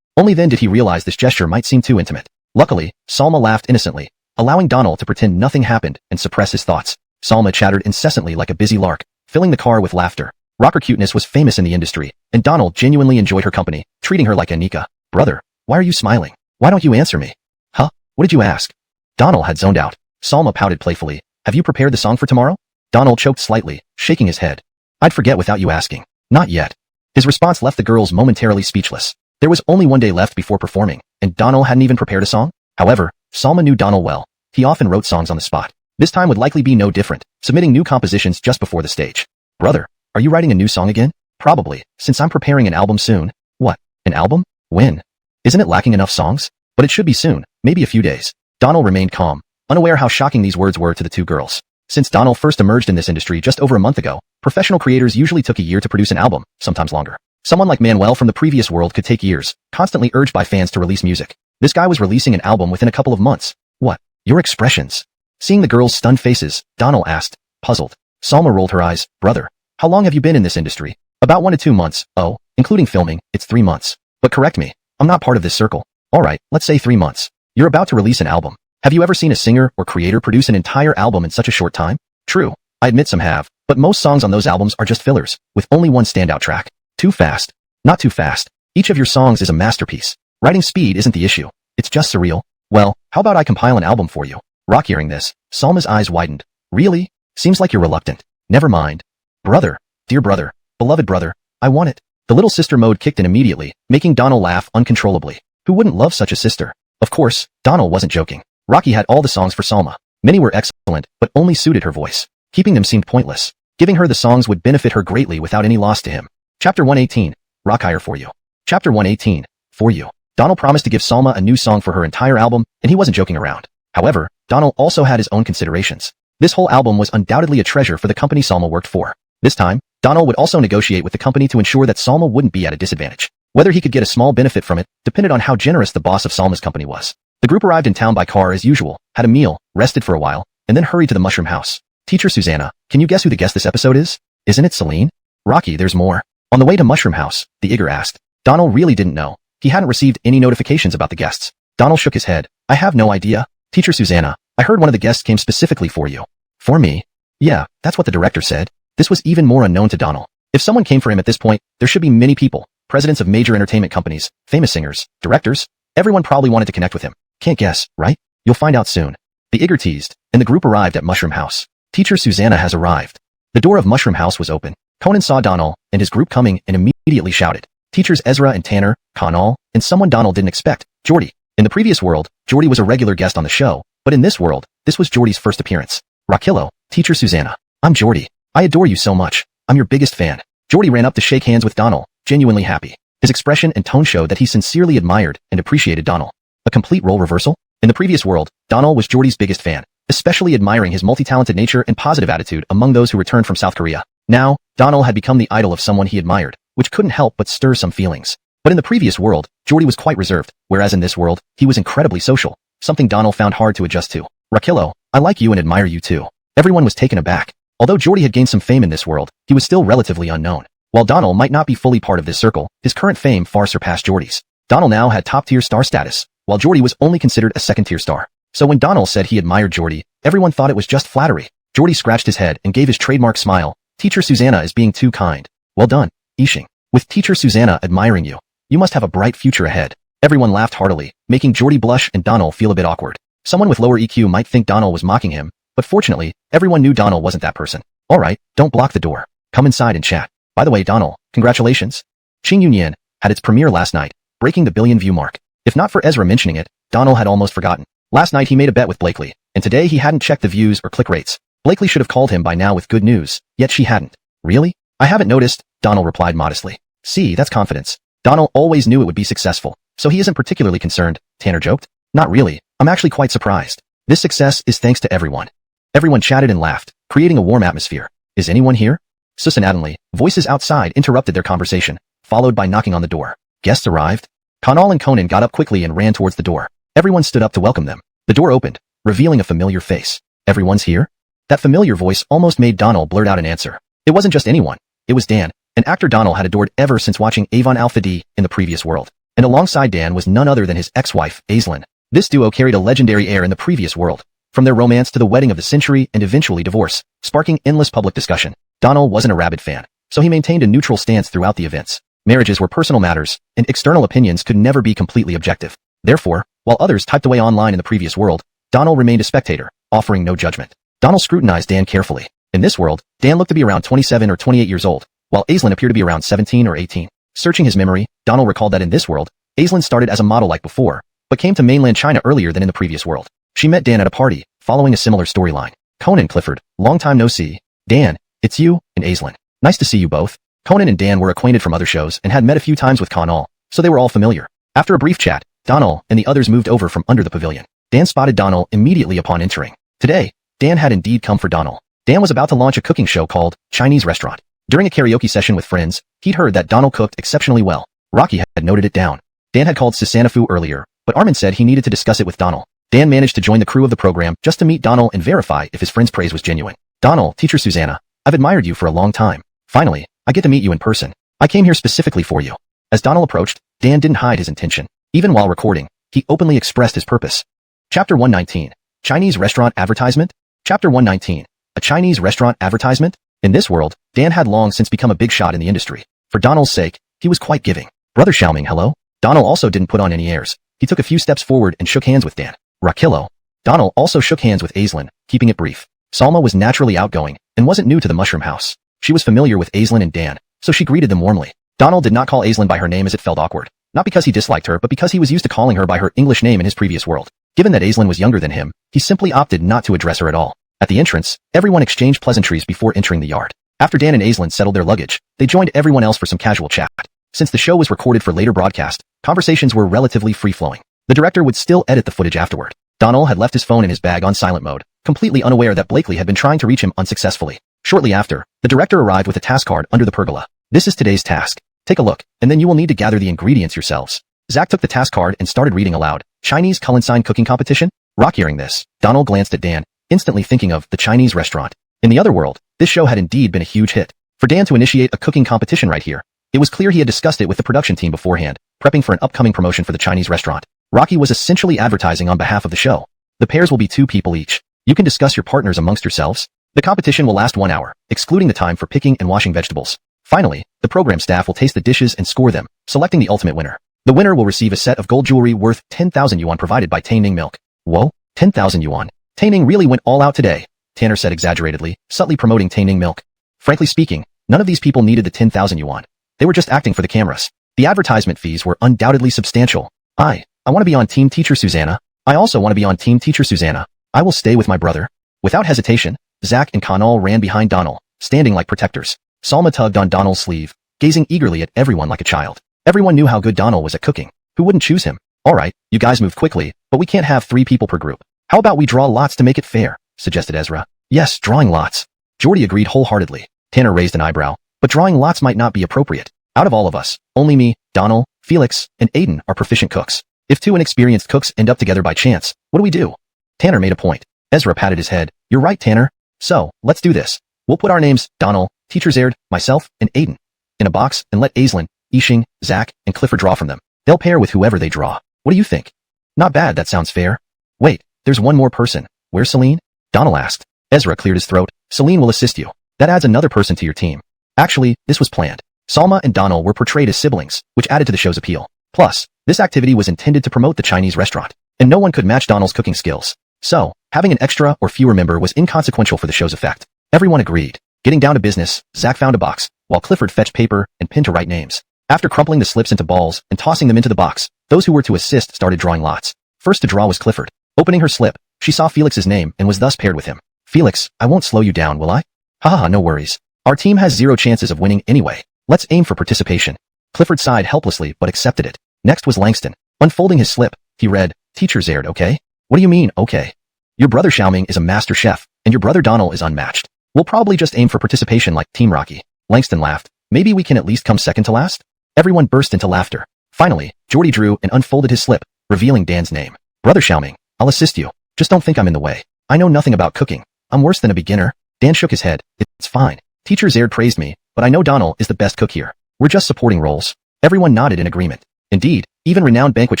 Only then did he realize this gesture might seem too intimate. Luckily, Salma laughed innocently, allowing Donald to pretend nothing happened and suppress his thoughts. Salma chattered incessantly like a busy lark, filling the car with laughter. Rocker cuteness was famous in the industry, and Donald genuinely enjoyed her company, treating her like Anika. Brother, why are you smiling? Why don't you answer me? Huh? What did you ask? Donald had zoned out. Salma pouted playfully. Have you prepared the song for tomorrow? Donald choked slightly, shaking his head. I'd forget without you asking. Not yet. His response left the girls momentarily speechless. There was only one day left before performing, and Donald hadn't even prepared a song? However, Salma knew Donald well. He often wrote songs on the spot. This time would likely be no different, submitting new compositions just before the stage. Brother, are you writing a new song again? Probably, since I'm preparing an album soon. What? An album? When? Isn't it lacking enough songs? But it should be soon, maybe a few days. Donald remained calm, unaware how shocking these words were to the two girls. Since Donald first emerged in this industry just over a month ago, professional creators usually took a year to produce an album, sometimes longer. Someone like Manuel from the previous world could take years, constantly urged by fans to release music. This guy was releasing an album within a couple of months. What? Your expressions. Seeing the girls' stunned faces, Donald asked, puzzled. Salma rolled her eyes. Brother, how long have you been in this industry? About 1 to 2 months. Oh, including filming, it's 3 months. But correct me, I'm not part of this circle. Alright, let's say 3 months. You're about to release an album. Have you ever seen a singer or creator produce an entire album in such a short time? True, I admit some have, but most songs on those albums are just fillers, with only one standout track. Too fast. Not too fast. Each of your songs is a masterpiece. Writing speed isn't the issue. It's just surreal. Well, how about I compile an album for you? Rock hearing this, Salma's eyes widened. Really? Seems like you're reluctant. Never mind. Brother, dear brother, beloved brother, I want it. The little sister mode kicked in immediately, making Donald laugh uncontrollably. Who wouldn't love such a sister? Of course, Donald wasn't joking. Rocky had all the songs for Salma. Many were excellent, but only suited her voice. Keeping them seemed pointless. Giving her the songs would benefit her greatly without any loss to him. Chapter 118. Rock hire for you. Chapter 118. For you. Donald promised to give Salma a new song for her entire album, and he wasn't joking around. However, Donald also had his own considerations. This whole album was undoubtedly a treasure for the company Salma worked for. This time, Donald would also negotiate with the company to ensure that Salma wouldn't be at a disadvantage. Whether he could get a small benefit from it depended on how generous the boss of Salma's company was. The group arrived in town by car as usual, had a meal, rested for a while, and then hurried to the Mushroom House. Teacher Susanna, can you guess who the guest this episode is? Isn't it Celine? Rocky, there's more. On the way to Mushroom House, the Igor asked. Donald really didn't know. He hadn't received any notifications about the guests. Donald shook his head. I have no idea. Teacher Susanna, I heard one of the guests came specifically for you. For me? Yeah, that's what the director said. This was even more unknown to Donald. If someone came for him at this point, there should be many people. Presidents of major entertainment companies, famous singers, directors. Everyone probably wanted to connect with him. Can't guess, right? You'll find out soon. The Igor teased, and the group arrived at Mushroom House. Teacher Susanna has arrived. The door of Mushroom House was open. Conan saw Donald and his group coming and immediately shouted. Teachers Ezra and Tanner, Conal, and someone Donald didn't expect, Jordy. In the previous world, Jordy was a regular guest on the show, but in this world, this was Jordy's first appearance. Rockillo, Teacher Susanna. I'm Jordy. I adore you so much. I'm your biggest fan. Jordy ran up to shake hands with Donald, genuinely happy. His expression and tone showed that he sincerely admired and appreciated Donald. A complete role reversal? In the previous world, Donald was Jordy's biggest fan, especially admiring his multi-talented nature and positive attitude among those who returned from South Korea. Now, Donald had become the idol of someone he admired, which couldn't help but stir some feelings. But in the previous world, Jordy was quite reserved, whereas in this world, he was incredibly social, something Donald found hard to adjust to. Rockillo, I like you and admire you too. Everyone was taken aback. Although Jordy had gained some fame in this world, he was still relatively unknown. While Donald might not be fully part of this circle, his current fame far surpassed Jordy's. Donald now had top-tier star status, while Jordy was only considered a second-tier star. So when Donald said he admired Jordy, everyone thought it was just flattery. Jordy scratched his head and gave his trademark smile. Teacher Susanna is being too kind. Well done, Yixing. With Teacher Susanna admiring you, you must have a bright future ahead. Everyone laughed heartily, making Jordy blush and Donald feel a bit awkward. Someone with lower EQ might think Donald was mocking him, but fortunately, everyone knew Donald wasn't that person. Alright, don't block the door. Come inside and chat. By the way, Donald, congratulations. Qing Yunyan had its premiere last night, breaking the billion-view mark. If not for Ezra mentioning it, Donald had almost forgotten. Last night he made a bet with Blakely, and today he hadn't checked the views or click rates. Blakely should have called him by now with good news, yet she hadn't. Really? I haven't noticed, Donald replied modestly. See, that's confidence. Donald always knew it would be successful, so he isn't particularly concerned, Tanner joked. Not really, I'm actually quite surprised. This success is thanks to everyone. Everyone chatted and laughed, creating a warm atmosphere. Is anyone here? Susannatingly, voices outside interrupted their conversation, followed by knocking on the door. Guests arrived? Kanal and Conan got up quickly and ran towards the door. Everyone stood up to welcome them. The door opened, revealing a familiar face. Everyone's here? That familiar voice almost made Donald blurt out an answer. It wasn't just anyone. It was Dan, an actor Donald had adored ever since watching Avon Alpha D in the previous world. And alongside Dan was none other than his ex-wife, Aislinn. This duo carried a legendary air in the previous world, from their romance to the wedding of the century and eventually divorce, sparking endless public discussion. Donald wasn't a rabid fan, so he maintained a neutral stance throughout the events. Marriages were personal matters, and external opinions could never be completely objective. Therefore, while others typed away online in the previous world, Donald remained a spectator, offering no judgment. Donald scrutinized Dan carefully. In this world, Dan looked to be around 27 or 28 years old, while Aislinn appeared to be around 17 or 18. Searching his memory, Donald recalled that in this world, Aislinn started as a model like before, but came to mainland China earlier than in the previous world. She met Dan at a party, following a similar storyline. Conan Clifford, long time no see. Dan, it's you, and Aislinn. Nice to see you both. Conan and Dan were acquainted from other shows and had met a few times with Kanal, so they were all familiar. After a brief chat, Donald and the others moved over from under the pavilion. Dan spotted Donald immediately upon entering. Today, Dan had indeed come for Donald. Dan was about to launch a cooking show called Chinese Restaurant. During a karaoke session with friends, he'd heard that Donald cooked exceptionally well. Rocky had noted it down. Dan had called Susanna Fu earlier, but Armin said he needed to discuss it with Donald. Dan managed to join the crew of the program just to meet Donald and verify if his friend's praise was genuine. Donald, Teacher Susanna, I've admired you for a long time. Finally, I get to meet you in person. I came here specifically for you. As Donald approached, Dan didn't hide his intention. Even while recording, he openly expressed his purpose. Chapter 119. Chinese Restaurant Advertisement? Chapter 119. A Chinese Restaurant Advertisement? In this world, Dan had long since become a big shot in the industry. For Donald's sake, he was quite giving. Brother Xiaoming, hello? Donald also didn't put on any airs. He took a few steps forward and shook hands with Dan. Rakillo. Donald also shook hands with Aislinn, keeping it brief. Salma was naturally outgoing and wasn't new to the Mushroom House. She was familiar with Aislinn and Dan, so she greeted them warmly. Donald did not call Aislinn by her name as it felt awkward. Not because he disliked her, but because he was used to calling her by her English name in his previous world. Given that Aislinn was younger than him, he simply opted not to address her at all. At the entrance, everyone exchanged pleasantries before entering the yard. After Dan and Aislinn settled their luggage, they joined everyone else for some casual chat. Since the show was recorded for later broadcast, conversations were relatively free-flowing. The director would still edit the footage afterward. Donald had left his phone in his bag on silent mode, completely unaware that Blakely had been trying to reach him unsuccessfully. Shortly after, the director arrived with a task card under the pergola. This is today's task. Take a look, and then you will need to gather the ingredients yourselves. Zach took the task card and started reading aloud. Chinese Culinsign cooking competition? Rock. Hearing this, Donald glanced at Dan, instantly thinking of the Chinese restaurant. In the other world, this show had indeed been a huge hit. For Dan to initiate a cooking competition right here, it was clear he had discussed it with the production team beforehand, prepping for an upcoming promotion for the Chinese restaurant. Rocky was essentially advertising on behalf of the show. The pairs will be 2 people each. You can discuss your partners amongst yourselves. The competition will last 1 hour, excluding the time for picking and washing vegetables. Finally, the program staff will taste the dishes and score them, selecting the ultimate winner. The winner will receive a set of gold jewelry worth 10,000 yuan provided by Taining Milk. Whoa, 10,000 yuan. Taining really went all out today, Tanner said exaggeratedly, subtly promoting Taining Milk. Frankly speaking, none of these people needed the 10,000 yuan. They were just acting for the cameras. The advertisement fees were undoubtedly substantial. I want to be on Team Teacher Susanna. I also want to be on Team Teacher Susanna. I will stay with my brother. Without hesitation, Zach and Kanal ran behind Donald, standing like protectors. Salma tugged on Donald's sleeve, gazing eagerly at everyone like a child. Everyone knew how good Donald was at cooking. Who wouldn't choose him? Alright, you guys move quickly, but we can't have 3 people per group. How about we draw lots to make it fair? Suggested Ezra. Yes, drawing lots. Jordy agreed wholeheartedly. Tanner raised an eyebrow, but drawing lots might not be appropriate. Out of all of us, only me, Donald, Felix, and Aiden are proficient cooks. If 2 inexperienced cooks end up together by chance, what do we do? Tanner made a point. Ezra patted his head. You're right, Tanner. So, let's do this. We'll put our names, Donald, Teacher Zared, myself, and Aiden, in a box and let Aislinn, Yixing, Zach, and Clifford draw from them. They'll pair with whoever they draw. What do you think? Not bad, that sounds fair. Wait, there's one more person. Where's Celine? Donald asked. Ezra cleared his throat. Celine will assist you. That adds another person to your team. Actually, this was planned. Salma and Donald were portrayed as siblings, which added to the show's appeal. Plus, this activity was intended to promote the Chinese restaurant, and no one could match Donald's cooking skills. So, having an extra or fewer member was inconsequential for the show's effect. Everyone agreed. Getting down to business, Zach found a box, while Clifford fetched paper and pen to write names. After crumpling the slips into balls and tossing them into the box, those who were to assist started drawing lots. First to draw was Clifford. Opening her slip, she saw Felix's name and was thus paired with him. Felix, I won't slow you down, will I? Haha, no worries. Our team has 0 chances of winning anyway. Let's aim for participation. Clifford sighed helplessly but accepted it. Next was Langston. Unfolding his slip, he read, Teacher Zared, okay? What do you mean, okay? Your brother Xiaoming is a master chef, and your brother Donald is unmatched. We'll probably just aim for participation like Team Rocky. Langston laughed. Maybe we can at least come second to last? Everyone burst into laughter. Finally, Geordie drew and unfolded his slip, revealing Dan's name. Brother Xiaoming, I'll assist you. Just don't think I'm in the way. I know nothing about cooking. I'm worse than a beginner. Dan shook his head. It's fine. Teacher Zared praised me, but I know Donald is the best cook here. We're just supporting roles. Everyone nodded in agreement. Indeed, even renowned banquet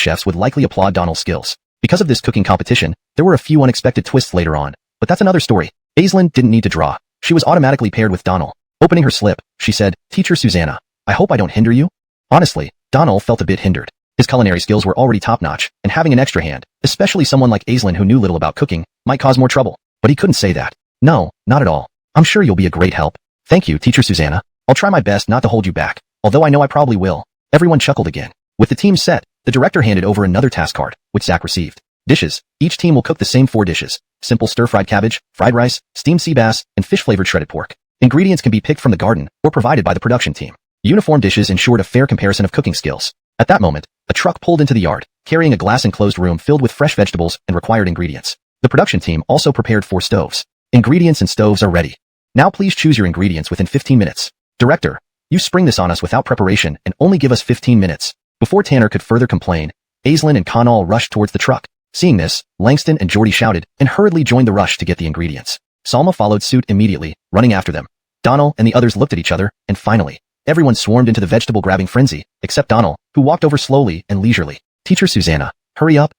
chefs would likely applaud Donald's skills. Because of this cooking competition, there were a few unexpected twists later on, but that's another story. Aislinn didn't need to draw. She was automatically paired with Donald. Opening her slip, she said, Teacher Susanna, I hope I don't hinder you? Honestly, Donald felt a bit hindered. His culinary skills were already top-notch, and having an extra hand, especially someone like Aislinn who knew little about cooking, might cause more trouble. But he couldn't say that. No, not at all. I'm sure you'll be a great help. Thank you, Teacher Susanna. I'll try my best not to hold you back, although I know I probably will. Everyone chuckled again. With the team set, the director handed over another task card, which Zach received. Dishes. Each team will cook the same 4 dishes. Simple stir-fried cabbage, fried rice, steamed sea bass, and fish-flavored shredded pork. Ingredients can be picked from the garden or provided by the production team. Uniform dishes ensured a fair comparison of cooking skills. At that moment, a truck pulled into the yard, carrying a glass-enclosed room filled with fresh vegetables and required ingredients. The production team also prepared 4 stoves. Ingredients and stoves are ready. Now please choose your ingredients within 15 minutes. Director, you spring this on us without preparation and only give us 15 minutes. Before Tanner could further complain, Aislinn and Connell rushed towards the truck. Seeing this, Langston and Geordie shouted and hurriedly joined the rush to get the ingredients. Salma followed suit immediately, running after them. Donald and the others looked at each other, and finally, everyone swarmed into the vegetable-grabbing frenzy, except Donald, who walked over slowly and leisurely. Teacher Susanna, hurry up.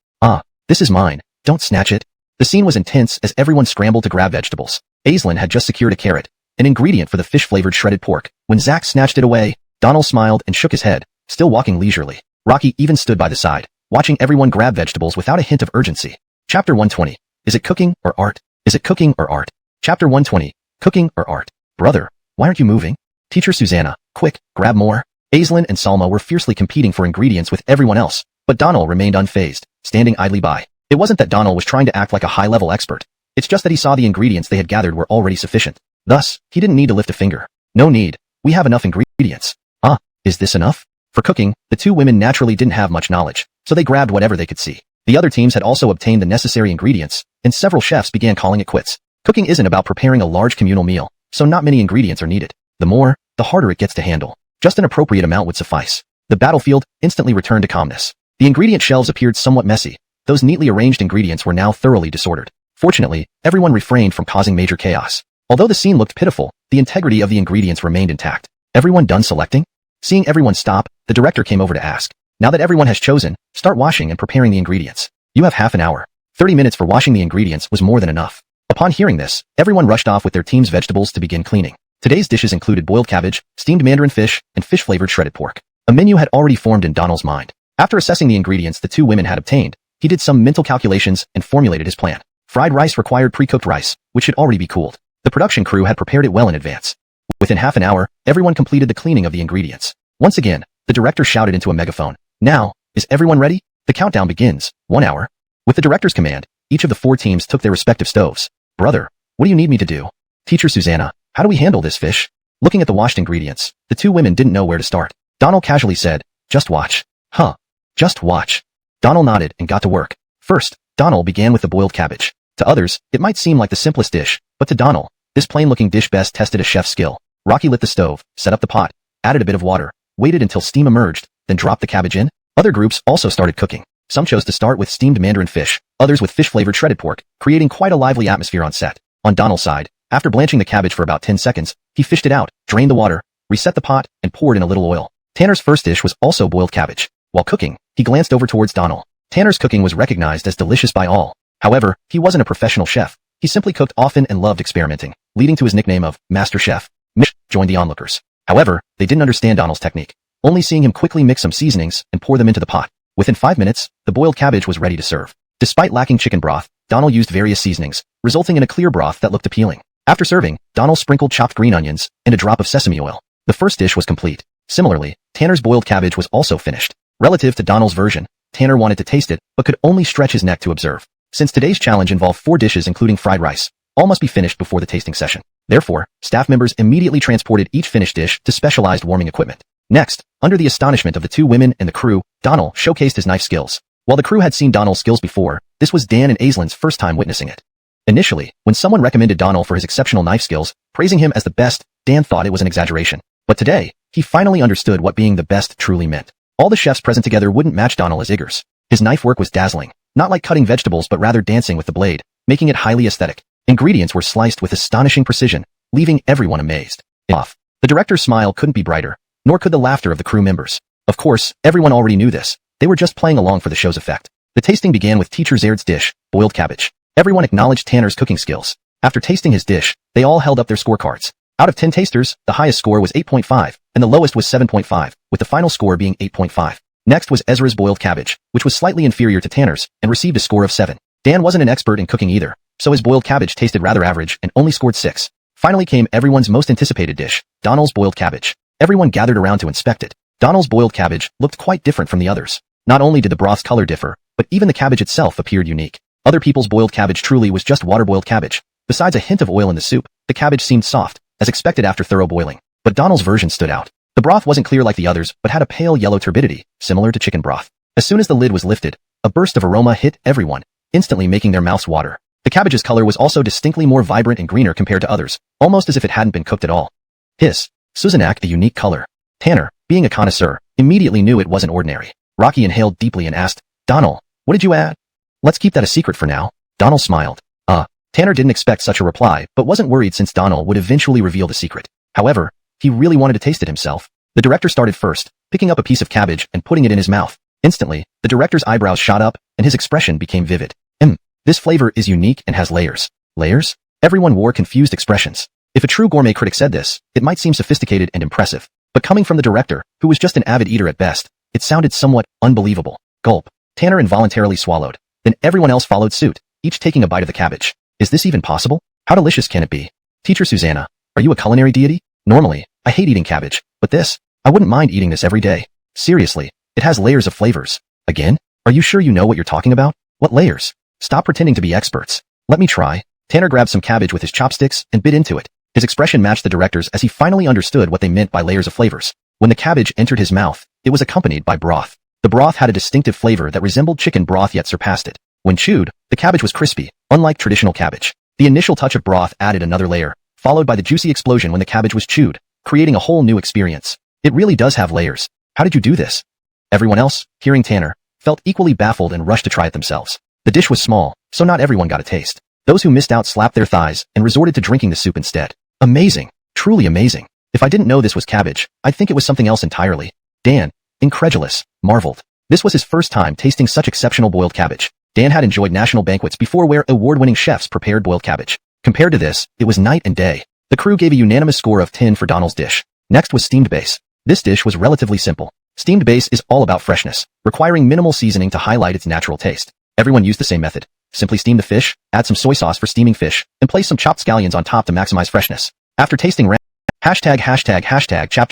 This is mine. Don't snatch it. The scene was intense as everyone scrambled to grab vegetables. Aislinn had just secured a carrot, an ingredient for the fish-flavored shredded pork. When Zach snatched it away, Donald smiled and shook his head, still walking leisurely. Rocky even stood by the side, watching everyone grab vegetables without a hint of urgency. Chapter 120. Is it cooking or art? Is it cooking or art? Chapter 120. Cooking or art? Brother, why aren't you moving? Teacher Susanna, quick, grab more. Aislinn and Salma were fiercely competing for ingredients with everyone else, but Donald remained unfazed, standing idly by. It wasn't that Donald was trying to act like a high-level expert. It's just that he saw the ingredients they had gathered were already sufficient. Thus, he didn't need to lift a finger. No need. We have enough ingredients. Is this enough? For cooking, the 2 women naturally didn't have much knowledge, so they grabbed whatever they could see. The other teams had also obtained the necessary ingredients, and several chefs began calling it quits. Cooking isn't about preparing a large communal meal, so not many ingredients are needed. The more, the harder it gets to handle. Just an appropriate amount would suffice. The battlefield instantly returned to calmness. The ingredient shelves appeared somewhat messy. Those neatly arranged ingredients were now thoroughly disordered. Fortunately, everyone refrained from causing major chaos. Although the scene looked pitiful, the integrity of the ingredients remained intact. Everyone done selecting? Seeing everyone stop, the director came over to ask. Now that everyone has chosen, start washing and preparing the ingredients. You have half an hour. 30 minutes for washing the ingredients was more than enough. Upon hearing this, everyone rushed off with their team's vegetables to begin cleaning. Today's dishes included boiled cabbage, steamed mandarin fish, and fish-flavored shredded pork. A menu had already formed in Donald's mind. After assessing the ingredients the 2 women had obtained, he did some mental calculations and formulated his plan. Fried rice required pre-cooked rice, which should already be cooled. The production crew had prepared it well in advance. Within half an hour, everyone completed the cleaning of the ingredients. Once again, the director shouted into a megaphone. Now, is everyone ready? The countdown begins. 1 hour. With the director's command, each of the 4 teams took their respective stoves. Brother, what do you need me to do? Teacher Susanna, how do we handle this fish? Looking at the washed ingredients, the 2 women didn't know where to start. Donald casually said, just watch. Just watch. Donald nodded and got to work. First, Donald began with the boiled cabbage. To others, it might seem like the simplest dish, but to Donald, this plain-looking dish best tested a chef's skill. Rocky lit the stove, set up the pot, added a bit of water, waited until steam emerged, then dropped the cabbage in. Other groups also started cooking. Some chose to start with steamed mandarin fish, others with fish-flavored shredded pork, creating quite a lively atmosphere on set. On Donald's side, after blanching the cabbage for about 10 seconds, he fished it out, drained the water, reset the pot, and poured in a little oil. Tanner's first dish was also boiled cabbage. While cooking, he glanced over towards Donald. Tanner's cooking was recognized as delicious by all. However, he wasn't a professional chef. He simply cooked often and loved experimenting, leading to his nickname of Master Chef. Mish joined the onlookers. However, they didn't understand Donald's technique, only seeing him quickly mix some seasonings and pour them into the pot. Within 5 minutes, the boiled cabbage was ready to serve. Despite lacking chicken broth, Donald used various seasonings, resulting in a clear broth that looked appealing. After serving, Donald sprinkled chopped green onions and a drop of sesame oil. The first dish was complete. Similarly, Tanner's boiled cabbage was also finished. Relative to Donald's version, Tanner wanted to taste it, but could only stretch his neck to observe. Since today's challenge involved 4 dishes including fried rice, all must be finished before the tasting session. Therefore, staff members immediately transported each finished dish to specialized warming equipment. Next, under the astonishment of the 2 women and the crew, Donald showcased his knife skills. While the crew had seen Donald's skills before, this was Dan and Aislin's first time witnessing it. Initially, when someone recommended Donald for his exceptional knife skills, praising him as the best, Dan thought it was an exaggeration. But today, he finally understood what being the best truly meant. All the chefs present together wouldn't match Donald as Iggers. His knife work was dazzling, not like cutting vegetables but rather dancing with the blade, making it highly aesthetic. Ingredients were sliced with astonishing precision, leaving everyone amazed. Off. The director's smile couldn't be brighter, nor could the laughter of the crew members. Of course, everyone already knew this. They were just playing along for the show's effect. The tasting began with Teacher Zaird's dish, boiled cabbage. Everyone acknowledged Tanner's cooking skills. After tasting his dish, they all held up their scorecards. Out of 10 tasters, the highest score was 8.5, and the lowest was 7.5, with the final score being 8.5. Next was Ezra's boiled cabbage, which was slightly inferior to Tanner's, and received a score of 7. Dan wasn't an expert in cooking either, so his boiled cabbage tasted rather average and only scored 6. Finally came everyone's most anticipated dish, Donald's boiled cabbage. Everyone gathered around to inspect it. Donald's boiled cabbage looked quite different from the others. Not only did the broth's color differ, but even the cabbage itself appeared unique. Other people's boiled cabbage truly was just water-boiled cabbage. Besides a hint of oil in the soup, the cabbage seemed soft, as expected after thorough boiling. But Donald's version stood out. The broth wasn't clear like the others, but had a pale yellow turbidity, similar to chicken broth. As soon as the lid was lifted, a burst of aroma hit everyone, instantly making their mouths water. The cabbage's color was also distinctly more vibrant and greener compared to others, almost as if it hadn't been cooked at all. Suzanak, the unique color. Tanner, being a connoisseur, immediately knew it wasn't ordinary. Rocky inhaled deeply and asked, Donald, what did you add? Let's keep that a secret for now. Donald smiled. Tanner didn't expect such a reply, but wasn't worried since Donald would eventually reveal the secret. However, he really wanted to taste it himself. The director started first, picking up a piece of cabbage and putting it in his mouth. Instantly, the director's eyebrows shot up, and his expression became vivid. This flavor is unique and has layers. Layers? Everyone wore confused expressions. If a true gourmet critic said this, it might seem sophisticated and impressive. But coming from the director, who was just an avid eater at best, it sounded somewhat unbelievable. Gulp. Tanner involuntarily swallowed. Then everyone else followed suit, each taking a bite of the cabbage. Is this even possible? How delicious can it be? Teacher Susanna, are you a culinary deity? Normally, I hate eating cabbage, but this, I wouldn't mind eating this every day. Seriously, it has layers of flavors. Again? Are you sure you know what you're talking about? What layers? Stop pretending to be experts. Let me try. Tanner grabbed some cabbage with his chopsticks and bit into it. His expression matched the director's as he finally understood what they meant by layers of flavors. When the cabbage entered his mouth, it was accompanied by broth. The broth had a distinctive flavor that resembled chicken broth yet surpassed it. When chewed, the cabbage was crispy, unlike traditional cabbage. The initial touch of broth added another layer, followed by the juicy explosion when the cabbage was chewed, creating a whole new experience. It really does have layers. How did you do this? Everyone else, hearing Tanner, felt equally baffled and rushed to try it themselves. The dish was small, so not everyone got a taste. Those who missed out slapped their thighs and resorted to drinking the soup instead. Amazing. Truly amazing. If I didn't know this was cabbage, I'd think it was something else entirely. Dan, incredulous, marveled. This was his first time tasting such exceptional boiled cabbage. Dan had enjoyed national banquets before where award-winning chefs prepared boiled cabbage. Compared to this, it was night and day. The crew gave a unanimous score of 10 for Donald's dish. Next was steamed base. This dish was relatively simple. Steamed base is all about freshness, requiring minimal seasoning to highlight its natural taste. Everyone used the same method. Simply steam the fish, add some soy sauce for steaming fish, and place some chopped scallions on top to maximize freshness. After tasting Chapter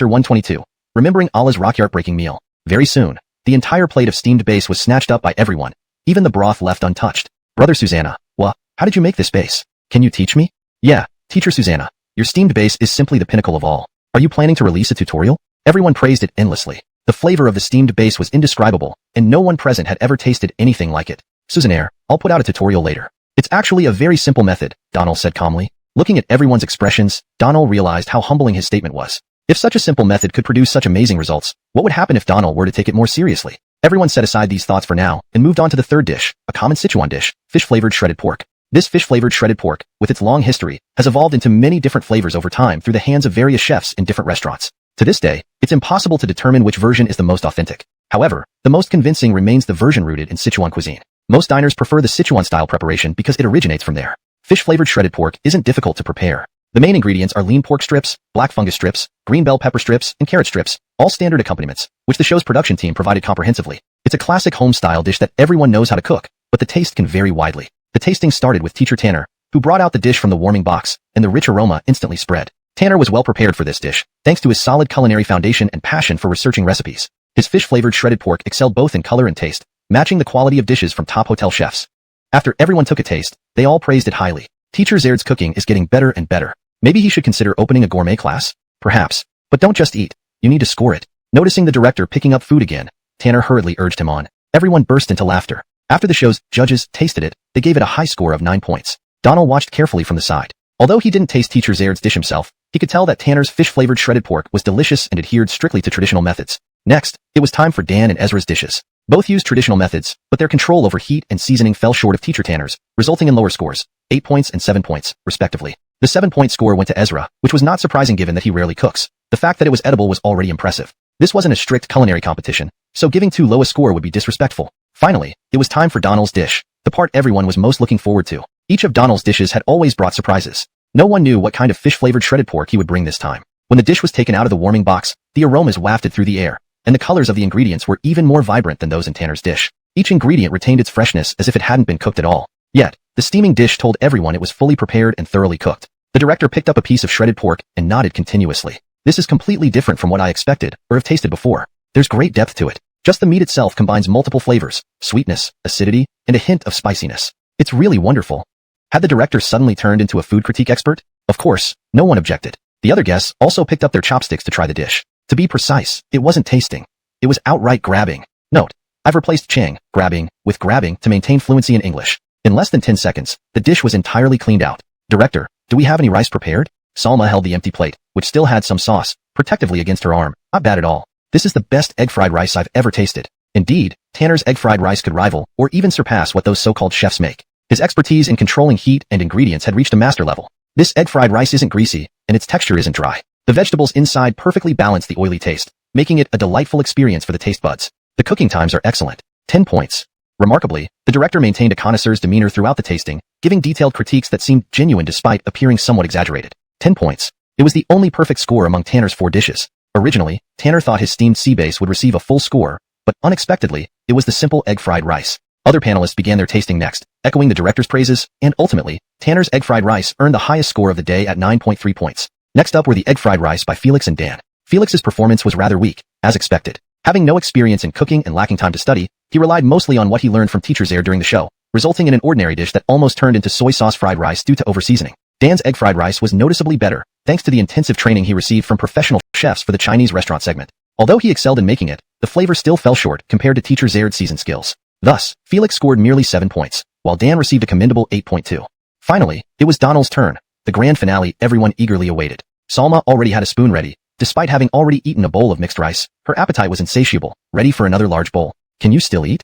122. Remembering Allah's rock-breaking meal. Very soon, the entire plate of steamed base was snatched up by everyone, even the broth left untouched. Brother Susanna, how did you make this base? Can you teach me? Yeah, Teacher Susanna, your steamed base is simply the pinnacle of all. Are you planning to release a tutorial? Everyone praised it endlessly. The flavor of the steamed base was indescribable, and no one present had ever tasted anything like it. Susannaire, I'll put out a tutorial later. It's actually a very simple method, Donald said calmly. Looking at everyone's expressions, Donald realized how humbling his statement was. If such a simple method could produce such amazing results, what would happen if Donald were to take it more seriously? Everyone set aside these thoughts for now and moved on to the third dish, a common Sichuan dish, fish-flavored shredded pork. This fish-flavored shredded pork, with its long history, has evolved into many different flavors over time through the hands of various chefs in different restaurants. To this day, it's impossible to determine which version is the most authentic. However, the most convincing remains the version rooted in Sichuan cuisine. Most diners prefer the Sichuan-style preparation because it originates from there. Fish-flavored shredded pork isn't difficult to prepare. The main ingredients are lean pork strips, black fungus strips, green bell pepper strips, and carrot strips, all standard accompaniments, which the show's production team provided comprehensively. It's a classic home-style dish that everyone knows how to cook, but the taste can vary widely. The tasting started with teacher Tanner, who brought out the dish from the warming box, and the rich aroma instantly spread. Tanner was well prepared for this dish, thanks to his solid culinary foundation and passion for researching recipes. His fish-flavored shredded pork excelled both in color and taste, matching the quality of dishes from top hotel chefs. After everyone took a taste, they all praised it highly. Teacher Zaird's cooking is getting better and better. Maybe he should consider opening a gourmet class? Perhaps. But don't just eat. You need to score it. Noticing the director picking up food again, Tanner hurriedly urged him on. Everyone burst into laughter. After the show's judges tasted it, they gave it a high score of 9 points. Donald watched carefully from the side. Although he didn't taste Teacher Zaird's dish himself, he could tell that Tanner's fish-flavored shredded pork was delicious and adhered strictly to traditional methods. Next, it was time for Dan and Ezra's dishes. Both used traditional methods, but their control over heat and seasoning fell short of Teacher Tanner's, resulting in lower scores, 8 points and 7 points, respectively. The 7-point score went to Ezra, which was not surprising given that he rarely cooks. The fact that it was edible was already impressive. This wasn't a strict culinary competition, so giving too low a score would be disrespectful. Finally, it was time for Donald's dish, the part everyone was most looking forward to. Each of Donald's dishes had always brought surprises. No one knew what kind of fish-flavored shredded pork he would bring this time. When the dish was taken out of the warming box, the aromas wafted through the air, and the colors of the ingredients were even more vibrant than those in Tanner's dish. Each ingredient retained its freshness as if it hadn't been cooked at all. Yet, the steaming dish told everyone it was fully prepared and thoroughly cooked. The director picked up a piece of shredded pork and nodded continuously. This is completely different from what I expected or have tasted before. There's great depth to it. Just the meat itself combines multiple flavors, sweetness, acidity, and a hint of spiciness. It's really wonderful. Had the director suddenly turned into a food critique expert? Of course, no one objected. The other guests also picked up their chopsticks to try the dish. To be precise, it wasn't tasting. It was outright grabbing. Note, I've replaced chang, grabbing, with grabbing to maintain fluency in English. In less than 10 seconds, the dish was entirely cleaned out. Director, do we have any rice prepared? Salma held the empty plate, which still had some sauce, protectively against her arm. Not bad at all. This is the best egg fried rice I've ever tasted. Indeed, Tanner's egg fried rice could rival, or even surpass what those so-called chefs make. His expertise in controlling heat and ingredients had reached a master level. This egg fried rice isn't greasy, and its texture isn't dry. The vegetables inside perfectly balance the oily taste, making it a delightful experience for the taste buds. The cooking times are excellent. 10 points. Remarkably, the director maintained a connoisseur's demeanor throughout the tasting, giving detailed critiques that seemed genuine despite appearing somewhat exaggerated. 10 points. It was the only perfect score among Tanner's 4 dishes. Originally, Tanner thought his steamed sea bass would receive a full score, but unexpectedly, it was the simple egg fried rice. Other panelists began their tasting next, echoing the director's praises, and ultimately, Tanner's egg fried rice earned the highest score of the day at 9.3 points. Next up were the egg fried rice by Felix and Dan. Felix's performance was rather weak, as expected. Having no experience in cooking and lacking time to study, he relied mostly on what he learned from Teacher Zaire during the show, resulting in an ordinary dish that almost turned into soy sauce fried rice due to over-seasoning. Dan's egg fried rice was noticeably better, thanks to the intensive training he received from professional chefs for the Chinese restaurant segment. Although he excelled in making it, the flavor still fell short compared to Teacher Zaire's seasoned skills. Thus, Felix scored merely 7 points, while Dan received a commendable 8.2. Finally, it was Donald's turn, the grand finale everyone eagerly awaited. Salma already had a spoon ready. Despite having already eaten a bowl of mixed rice, her appetite was insatiable, ready for another large bowl. Can you still eat?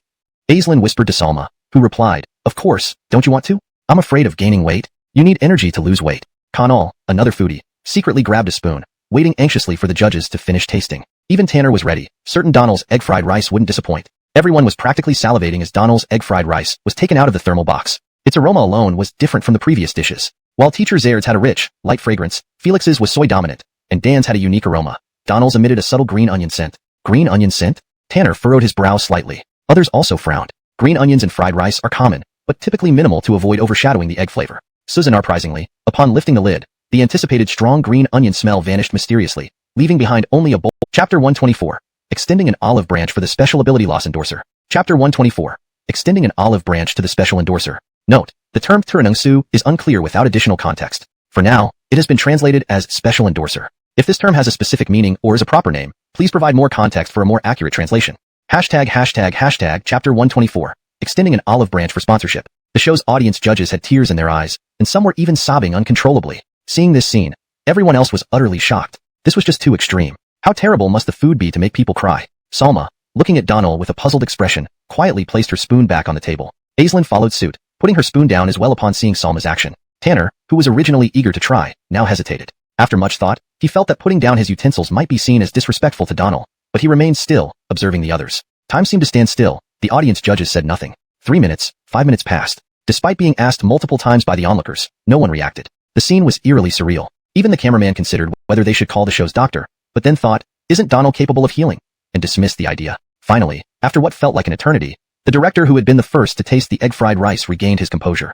Aislinn whispered to Salma, who replied, of course, don't you want to? I'm afraid of gaining weight. You need energy to lose weight. Kanal, another foodie, secretly grabbed a spoon, waiting anxiously for the judges to finish tasting. Even Tanner was ready, certain Donald's egg fried rice wouldn't disappoint. Everyone was practically salivating as Donald's egg fried rice was taken out of the thermal box. Its aroma alone was different from the previous dishes. While Teacher Zaire's had a rich, light fragrance, Felix's was soy dominant, and Dan's had a unique aroma. Donald's emitted a subtle green onion scent. Green onion scent? Tanner furrowed his brow slightly. Others also frowned. Green onions in fried rice are common, but typically minimal to avoid overshadowing the egg flavor. Surprisingly, upon lifting the lid, the anticipated strong green onion smell vanished mysteriously, leaving behind only a bowl. Chapter 124. Extending an olive branch for the special ability loss endorser. Chapter 124. Extending an olive branch to the special endorser. Note, the term Turanungsu is unclear without additional context. For now, it has been translated as special endorser. If this term has a specific meaning or is a proper name, please provide more context for a more accurate translation. Hashtag Chapter 124. Extending an olive branch for sponsorship. The show's audience judges had tears in their eyes, and some were even sobbing uncontrollably. Seeing this scene, everyone else was utterly shocked. This was just too extreme. How terrible must the food be to make people cry? Salma, looking at Donald with a puzzled expression, quietly placed her spoon back on the table. Aislinn followed suit, putting her spoon down as well upon seeing Salma's action. Tanner, who was originally eager to try, now hesitated. After much thought, he felt that putting down his utensils might be seen as disrespectful to Donald, but he remained still, observing the others. Time seemed to stand still. The audience judges said nothing. 3 minutes, 5 minutes passed. Despite being asked multiple times by the onlookers, no one reacted. The scene was eerily surreal. Even the cameraman considered whether they should call the show's doctor, but then thought, isn't Donald capable of healing? And dismissed the idea. Finally, after what felt like an eternity, the director who had been the first to taste the egg fried rice regained his composure.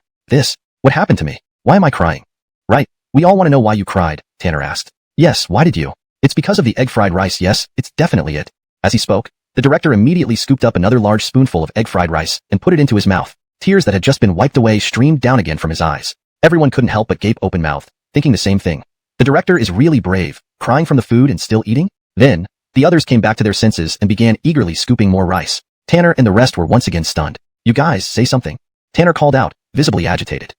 What happened to me? Why am I crying? Right, we all want to know why you cried, Tanner asked. Yes, why did you? It's because of the egg fried rice, yes, it's definitely it. As he spoke, the director immediately scooped up another large spoonful of egg fried rice and put it into his mouth. Tears that had just been wiped away streamed down again from his eyes. Everyone couldn't help but gape open-mouthed, thinking the same thing. The director is really brave, crying from the food and still eating? Then, the others came back to their senses and began eagerly scooping more rice. Tanner and the rest were once again stunned. You guys, say something. Tanner called out, visibly agitated.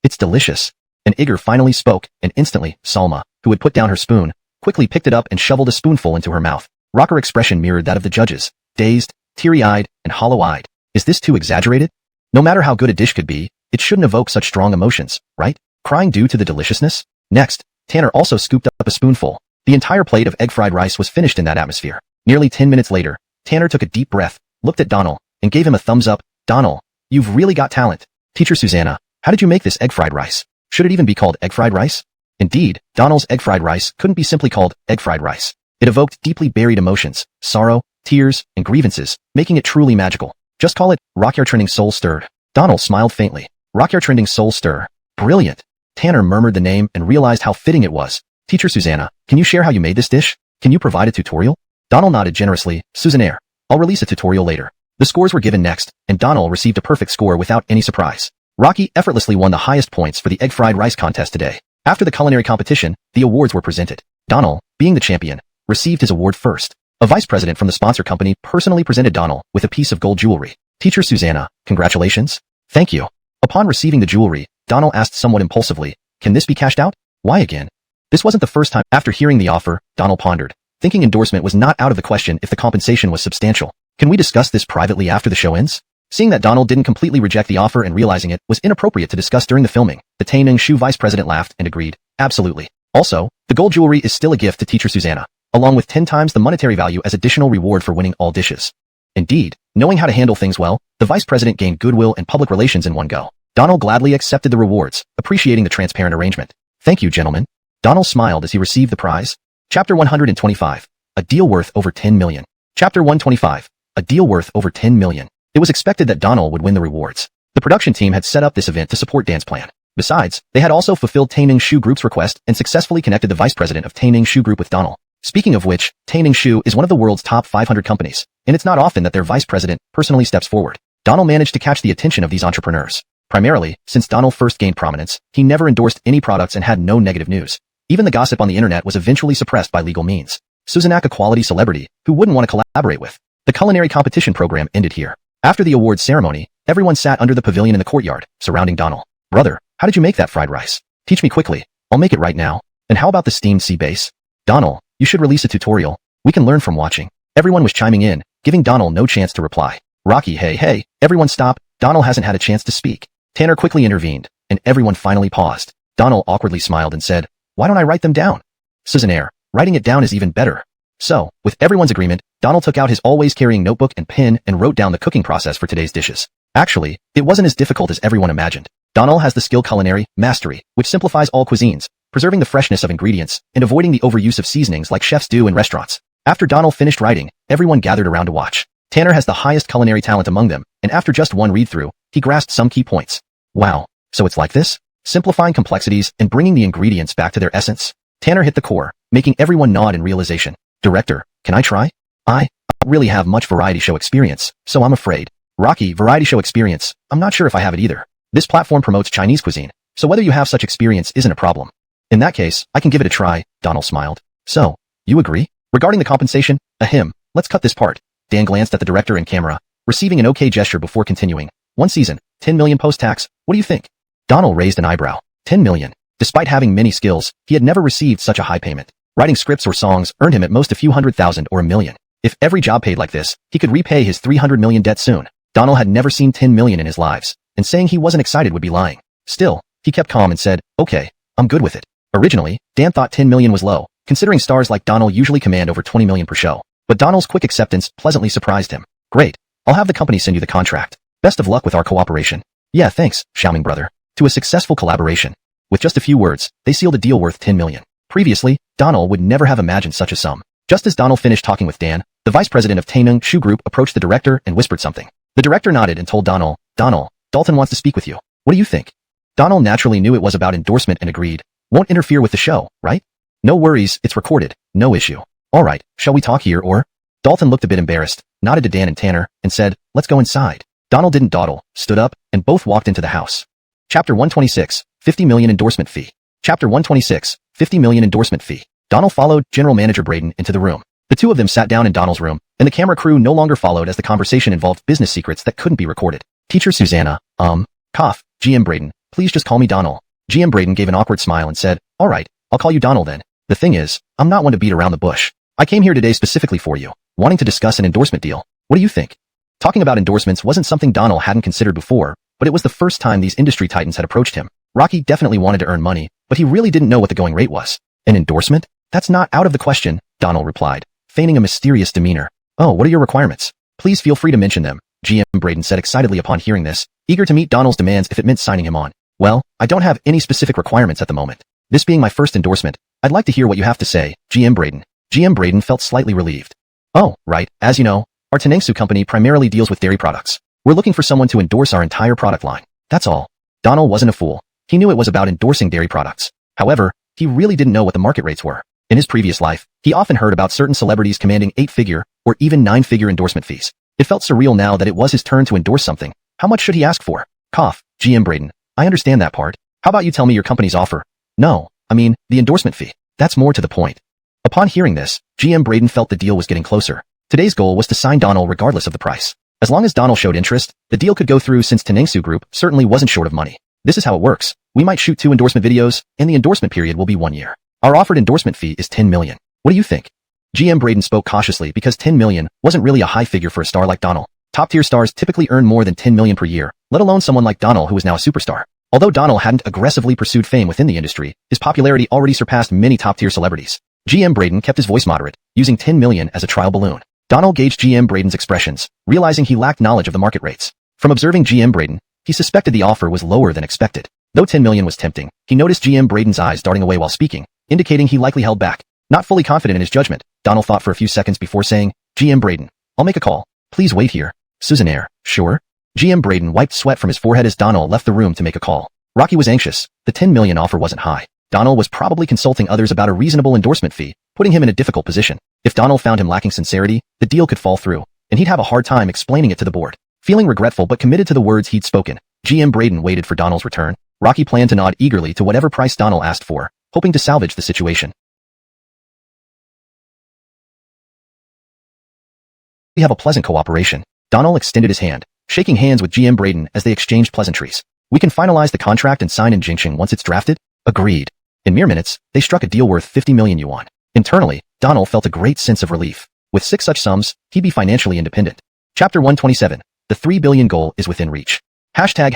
It's delicious. And Igor finally spoke, and instantly, Salma, who had put down her spoon, quickly picked it up and shoveled a spoonful into her mouth. Her expression mirrored that of the judges, dazed, teary-eyed, and hollow-eyed. Is this too exaggerated? No matter how good a dish could be, it shouldn't evoke such strong emotions, right? Crying due to the deliciousness? Next, Tanner also scooped up a spoonful. The entire plate of egg fried rice was finished in that atmosphere. Nearly 10 minutes later, Tanner took a deep breath, looked at Donald, and gave him a thumbs up. Donald, you've really got talent. Teacher Susanna, how did you make this egg fried rice? Should it even be called egg fried rice? Indeed, Donald's egg fried rice couldn't be simply called egg fried rice. It evoked deeply buried emotions, sorrow, tears, and grievances, making it truly magical. Just call it Rock Your Trending Soul Stirred. Donald smiled faintly. Rock Your Trending Soul Stir. Brilliant. Tanner murmured the name and realized how fitting it was. Teacher Susanna, can you share how you made this dish? Can you provide a tutorial? Donald nodded generously. Susannaire, I'll release a tutorial later. The scores were given next, and Donald received a perfect score without any surprise. Rocky effortlessly won the highest points for the egg fried rice contest today. After the culinary competition, the awards were presented. Donald, being the champion, received his award first. A vice president from the sponsor company personally presented Donald with a piece of gold jewelry. Teacher Susanna, congratulations. Thank you. Upon receiving the jewelry, Donald asked somewhat impulsively, can this be cashed out? Why again? This wasn't the first time. After hearing the offer, Donald pondered, thinking endorsement was not out of the question if the compensation was substantial. Can we discuss this privately after the show ends? Seeing that Donald didn't completely reject the offer and realizing it was inappropriate to discuss during the filming, the Taining Shu vice president laughed and agreed. Absolutely. Also, the gold jewelry is still a gift to Teacher Susanna, along with 10 times the monetary value as additional reward for winning all dishes. Indeed, knowing how to handle things well, the vice president gained goodwill and public relations in one go. Donald gladly accepted the rewards, appreciating the transparent arrangement. Thank you, gentlemen. Donald smiled as he received the prize. Chapter 125. A deal worth over 10 million. Chapter 125. A deal worth over 10 million. It was expected that Donald would win the rewards. The production team had set up this event to support Dan's plan. Besides, they had also fulfilled Taining Shu Group's request and successfully connected the vice president of Taining Shu Group with Donald. Speaking of which, Taining Shu is one of the world's top 500 companies, and it's not often that their vice president personally steps forward. Donald managed to catch the attention of these entrepreneurs. Primarily, since Donald first gained prominence, he never endorsed any products and had no negative news. Even the gossip on the internet was eventually suppressed by legal means. Suzanak, a quality celebrity, who wouldn't want to collaborate with. The culinary competition program ended here. After the awards ceremony, everyone sat under the pavilion in the courtyard, surrounding Donald. Brother, how did you make that fried rice? Teach me quickly. I'll make it right now. And how about the steamed sea base? Donald, you should release a tutorial. We can learn from watching. Everyone was chiming in, giving Donald no chance to reply. Rocky, hey, everyone stop. Donald hasn't had a chance to speak. Tanner quickly intervened, and everyone finally paused. Donald awkwardly smiled and said, why don't I write them down? Susannaire, writing it down is even better. So, with everyone's agreement, Donald took out his always carrying notebook and pen and wrote down the cooking process for today's dishes. Actually, it wasn't as difficult as everyone imagined. Donald has the skill culinary mastery, which simplifies all cuisines, preserving the freshness of ingredients and avoiding the overuse of seasonings like chefs do in restaurants. After Donald finished writing, everyone gathered around to watch. Tanner has the highest culinary talent among them, and after just one read-through, he grasped some key points. Wow, so it's like this? Simplifying complexities and bringing the ingredients back to their essence? Tanner hit the core, making everyone nod in realization. Director, can I try? I don't really have much variety show experience, so I'm afraid. Rocky, variety show experience, I'm not sure if I have it either. This platform promotes Chinese cuisine, so whether you have such experience isn't a problem. In that case, I can give it a try, Donald smiled. So, you agree? Regarding the compensation, let's cut this part. Dan glanced at the director and camera, receiving an okay gesture before continuing. 1 season, 10 million post-tax, what do you think? Donald raised an eyebrow. 10 million. Despite having many skills, he had never received such a high payment. Writing scripts or songs earned him at most a few $100,000 or $1 million. If every job paid like this, he could repay his $300 million debt soon. Donald had never seen 10 million in his lives, and saying he wasn't excited would be lying. Still, he kept calm and said, okay, I'm good with it. Originally, Dan thought 10 million was low, considering stars like Donald usually command over 20 million per show. But Donald's quick acceptance pleasantly surprised him. Great. I'll have the company send you the contract. Best of luck with our cooperation. Yeah, thanks, Xiaoming brother. To a successful collaboration. With just a few words, they sealed a deal worth 10 million. Previously, Donald would never have imagined such a sum. Just as Donald finished talking with Dan, the vice president of Taineng Shu Group approached the director and whispered something. The director nodded and told Donald, Dalton wants to speak with you. What do you think? Donald naturally knew it was about endorsement and agreed. Won't interfere with the show, right? No worries, it's recorded, no issue. Alright, shall we talk here or? Dalton looked a bit embarrassed, nodded to Dan and Tanner, and said, let's go inside. Donald didn't dawdle, stood up, and both walked into the house. Chapter 126, 50 million endorsement fee. Chapter 126, 50 million endorsement fee. Donald followed General Manager Braden into the room. The two of them sat down in Donald's room, and the camera crew no longer followed as the conversation involved business secrets that couldn't be recorded. Teacher Susanna, GM Braden, please just call me Donald. GM Braden gave an awkward smile and said, alright, I'll call you Donald then. The thing is, I'm not one to beat around the bush. I came here today specifically for you, wanting to discuss an endorsement deal. What do you think? Talking about endorsements wasn't something Donald hadn't considered before, but it was the first time these industry titans had approached him. Rocky definitely wanted to earn money, but he really didn't know what the going rate was. An endorsement? That's not out of the question, Donald replied, feigning a mysterious demeanor. Oh, what are your requirements? Please feel free to mention them, GM Braden said excitedly upon hearing this, eager to meet Donald's demands if it meant signing him on. Well, I don't have any specific requirements at the moment. This being my first endorsement, I'd like to hear what you have to say, GM Braden. GM Braden felt slightly relieved. Oh, right, as you know, our Tenengsu company primarily deals with dairy products. We're looking for someone to endorse our entire product line. That's all. Donald wasn't a fool. He knew it was about endorsing dairy products. However, he really didn't know what the market rates were. In his previous life, he often heard about certain celebrities commanding 8-figure or even 9-figure endorsement fees. It felt surreal now that it was his turn to endorse something. How much should he ask for? Cough, GM Braden. I understand that part. How about you tell me your company's offer? No, I mean, the endorsement fee. That's more to the point. Upon hearing this, GM Braden felt the deal was getting closer. Today's goal was to sign Donald regardless of the price. As long as Donald showed interest, the deal could go through since Tenengsu Group certainly wasn't short of money. This is how it works. We might shoot 2 endorsement videos, and the endorsement period will be 1 year. Our offered endorsement fee is 10 million. What do you think? GM Braden spoke cautiously because 10 million wasn't really a high figure for a star like Donald. Top-tier stars typically earn more than 10 million per year, let alone someone like Donald who is now a superstar. Although Donald hadn't aggressively pursued fame within the industry, his popularity already surpassed many top-tier celebrities. GM Braden kept his voice moderate, using 10 million as a trial balloon. Donald gauged GM Braden's expressions, realizing he lacked knowledge of the market rates. From observing GM Braden, he suspected the offer was lower than expected. Though 10 million was tempting, he noticed GM Braden's eyes darting away while speaking, indicating he likely held back. Not fully confident in his judgment, Donald thought for a few seconds before saying, GM Braden, I'll make a call. Please wait here. Susannaire, sure? GM Braden wiped sweat from his forehead as Donald left the room to make a call. Rocky was anxious. The 10 million offer wasn't high. Donald was probably consulting others about a reasonable endorsement fee, putting him in a difficult position. If Donald found him lacking sincerity, the deal could fall through, and he'd have a hard time explaining it to the board. Feeling regretful but committed to the words he'd spoken, GM Braden waited for Donald's return. Rocky planned to nod eagerly to whatever price Donald asked for, hoping to salvage the situation. We have a pleasant cooperation. Donald extended his hand, shaking hands with GM Braden as they exchanged pleasantries. We can finalize the contract and sign in Jingxing once it's drafted? Agreed. In mere minutes, they struck a deal worth 50 million yuan. Internally, Donald felt a great sense of relief. With 6 such sums, he'd be financially independent. Chapter 127. The 3 billion goal is within reach. Hashtag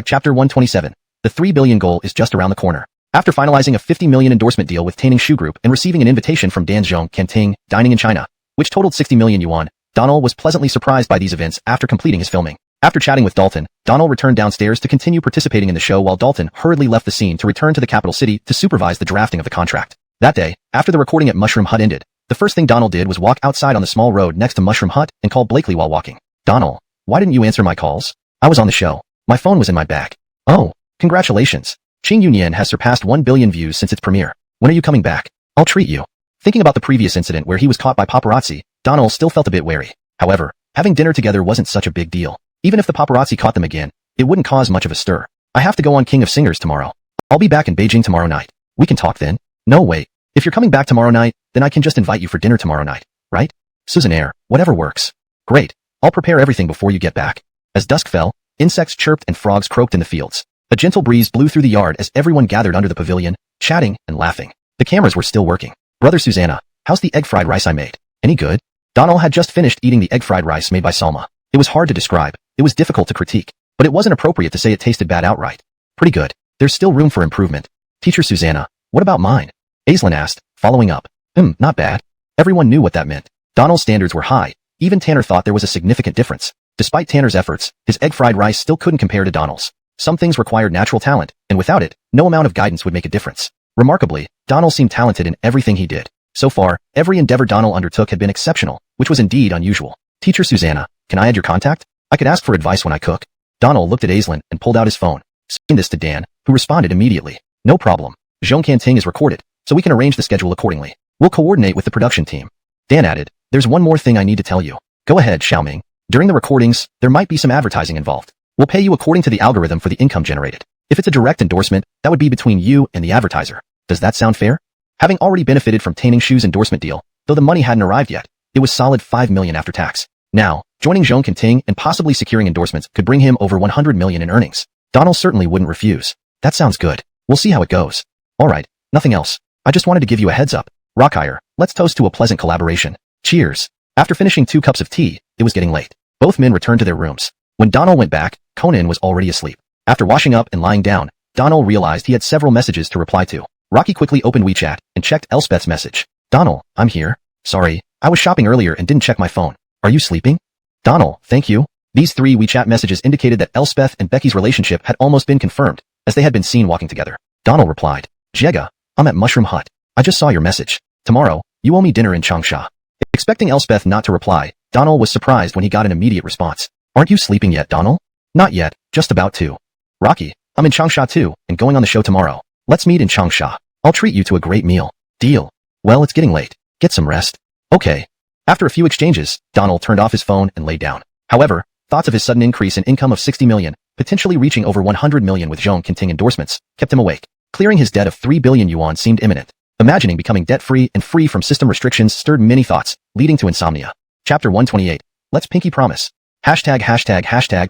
Chapter 127. The 3 billion goal is just around the corner. After finalizing a 50 million endorsement deal with Taineng Shu Group and receiving an invitation from Danzhong Canting, dining in China, which totaled 60 million yuan, Donald was pleasantly surprised by these events after completing his filming. After chatting with Dalton, Donald returned downstairs to continue participating in the show while Dalton hurriedly left the scene to return to the capital city to supervise the drafting of the contract. That day, after the recording at Mushroom Hut ended, the first thing Donald did was walk outside on the small road next to Mushroom Hut and call Blakely while walking. Donald, why didn't you answer my calls? I was on the show. My phone was in my bag. Oh, congratulations. Qing Yunyan has surpassed 1 billion views since its premiere. When are you coming back? I'll treat you. Thinking about the previous incident where he was caught by paparazzi, Donald still felt a bit wary. However, having dinner together wasn't such a big deal. Even if the paparazzi caught them again, it wouldn't cause much of a stir. I have to go on King of Singers tomorrow. I'll be back in Beijing tomorrow night. We can talk then. No, wait. If you're coming back tomorrow night, then I can just invite you for dinner tomorrow night, right? Susannaire, whatever works. Great. I'll prepare everything before you get back. As dusk fell, insects chirped and frogs croaked in the fields. A gentle breeze blew through the yard as everyone gathered under the pavilion, chatting and laughing. The cameras were still working. Brother Susanna, how's the egg fried rice I made? Any good? Donald had just finished eating the egg fried rice made by Salma. It was hard to describe. It was difficult to critique, but it wasn't appropriate to say it tasted bad outright. Pretty good. There's still room for improvement. Teacher Susanna, what about mine? Aislinn asked, following up. Not bad. Everyone knew what that meant. Donald's standards were high. Even Tanner thought there was a significant difference. Despite Tanner's efforts, his egg fried rice still couldn't compare to Donald's. Some things required natural talent, and without it, no amount of guidance would make a difference. Remarkably, Donald seemed talented in everything he did. So far, every endeavor Donald undertook had been exceptional, which was indeed unusual. Teacher Susanna, can I add your contact? I could ask for advice when I cook. Donald looked at Aislinn and pulled out his phone, saying this to Dan, who responded immediately. No problem. Zhong Canting is recorded, so we can arrange the schedule accordingly. We'll coordinate with the production team. Dan added, there's one more thing I need to tell you. Go ahead, Xiaoming. During the recordings, there might be some advertising involved. We'll pay you according to the algorithm for the income generated. If it's a direct endorsement, that would be between you and the advertiser. Does that sound fair? Having already benefited from Tanning Shu's endorsement deal, though the money hadn't arrived yet, it was solid 5 million after tax. Now, joining Zhong Canting and possibly securing endorsements could bring him over 100 million in earnings. Donald certainly wouldn't refuse. That sounds good. We'll see how it goes. Alright, nothing else. I just wanted to give you a heads up. Rockire, let's toast to a pleasant collaboration. Cheers. After finishing 2 cups of tea, it was getting late. Both men returned to their rooms. When Donald went back, Conan was already asleep. After washing up and lying down, Donald realized he had several messages to reply to. Rocky quickly opened WeChat and checked Elspeth's message. Donald, I'm here. Sorry, I was shopping earlier and didn't check my phone. Are you sleeping? Donald, thank you. These 3 WeChat messages indicated that Elspeth and Becky's relationship had almost been confirmed, as they had been seen walking together. Donald replied, Jega, I'm at Mushroom Hut. I just saw your message. Tomorrow, you owe me dinner in Changsha. Expecting Elspeth not to reply, Donald was surprised when he got an immediate response. Aren't you sleeping yet, Donald? Not yet, just about to. Rocky, I'm in Changsha too, and going on the show tomorrow. Let's meet in Changsha. I'll treat you to a great meal. Deal. Well, it's getting late. Get some rest. Okay. After a few exchanges, Donald turned off his phone and lay down. However, thoughts of his sudden increase in income of 60 million, potentially reaching over 100 million with Zhong Canting endorsements, kept him awake. Clearing his debt of 3 billion yuan seemed imminent. Imagining becoming debt-free and free from system restrictions stirred many thoughts, leading to insomnia. Chapter 128. Let's pinky promise. Hashtag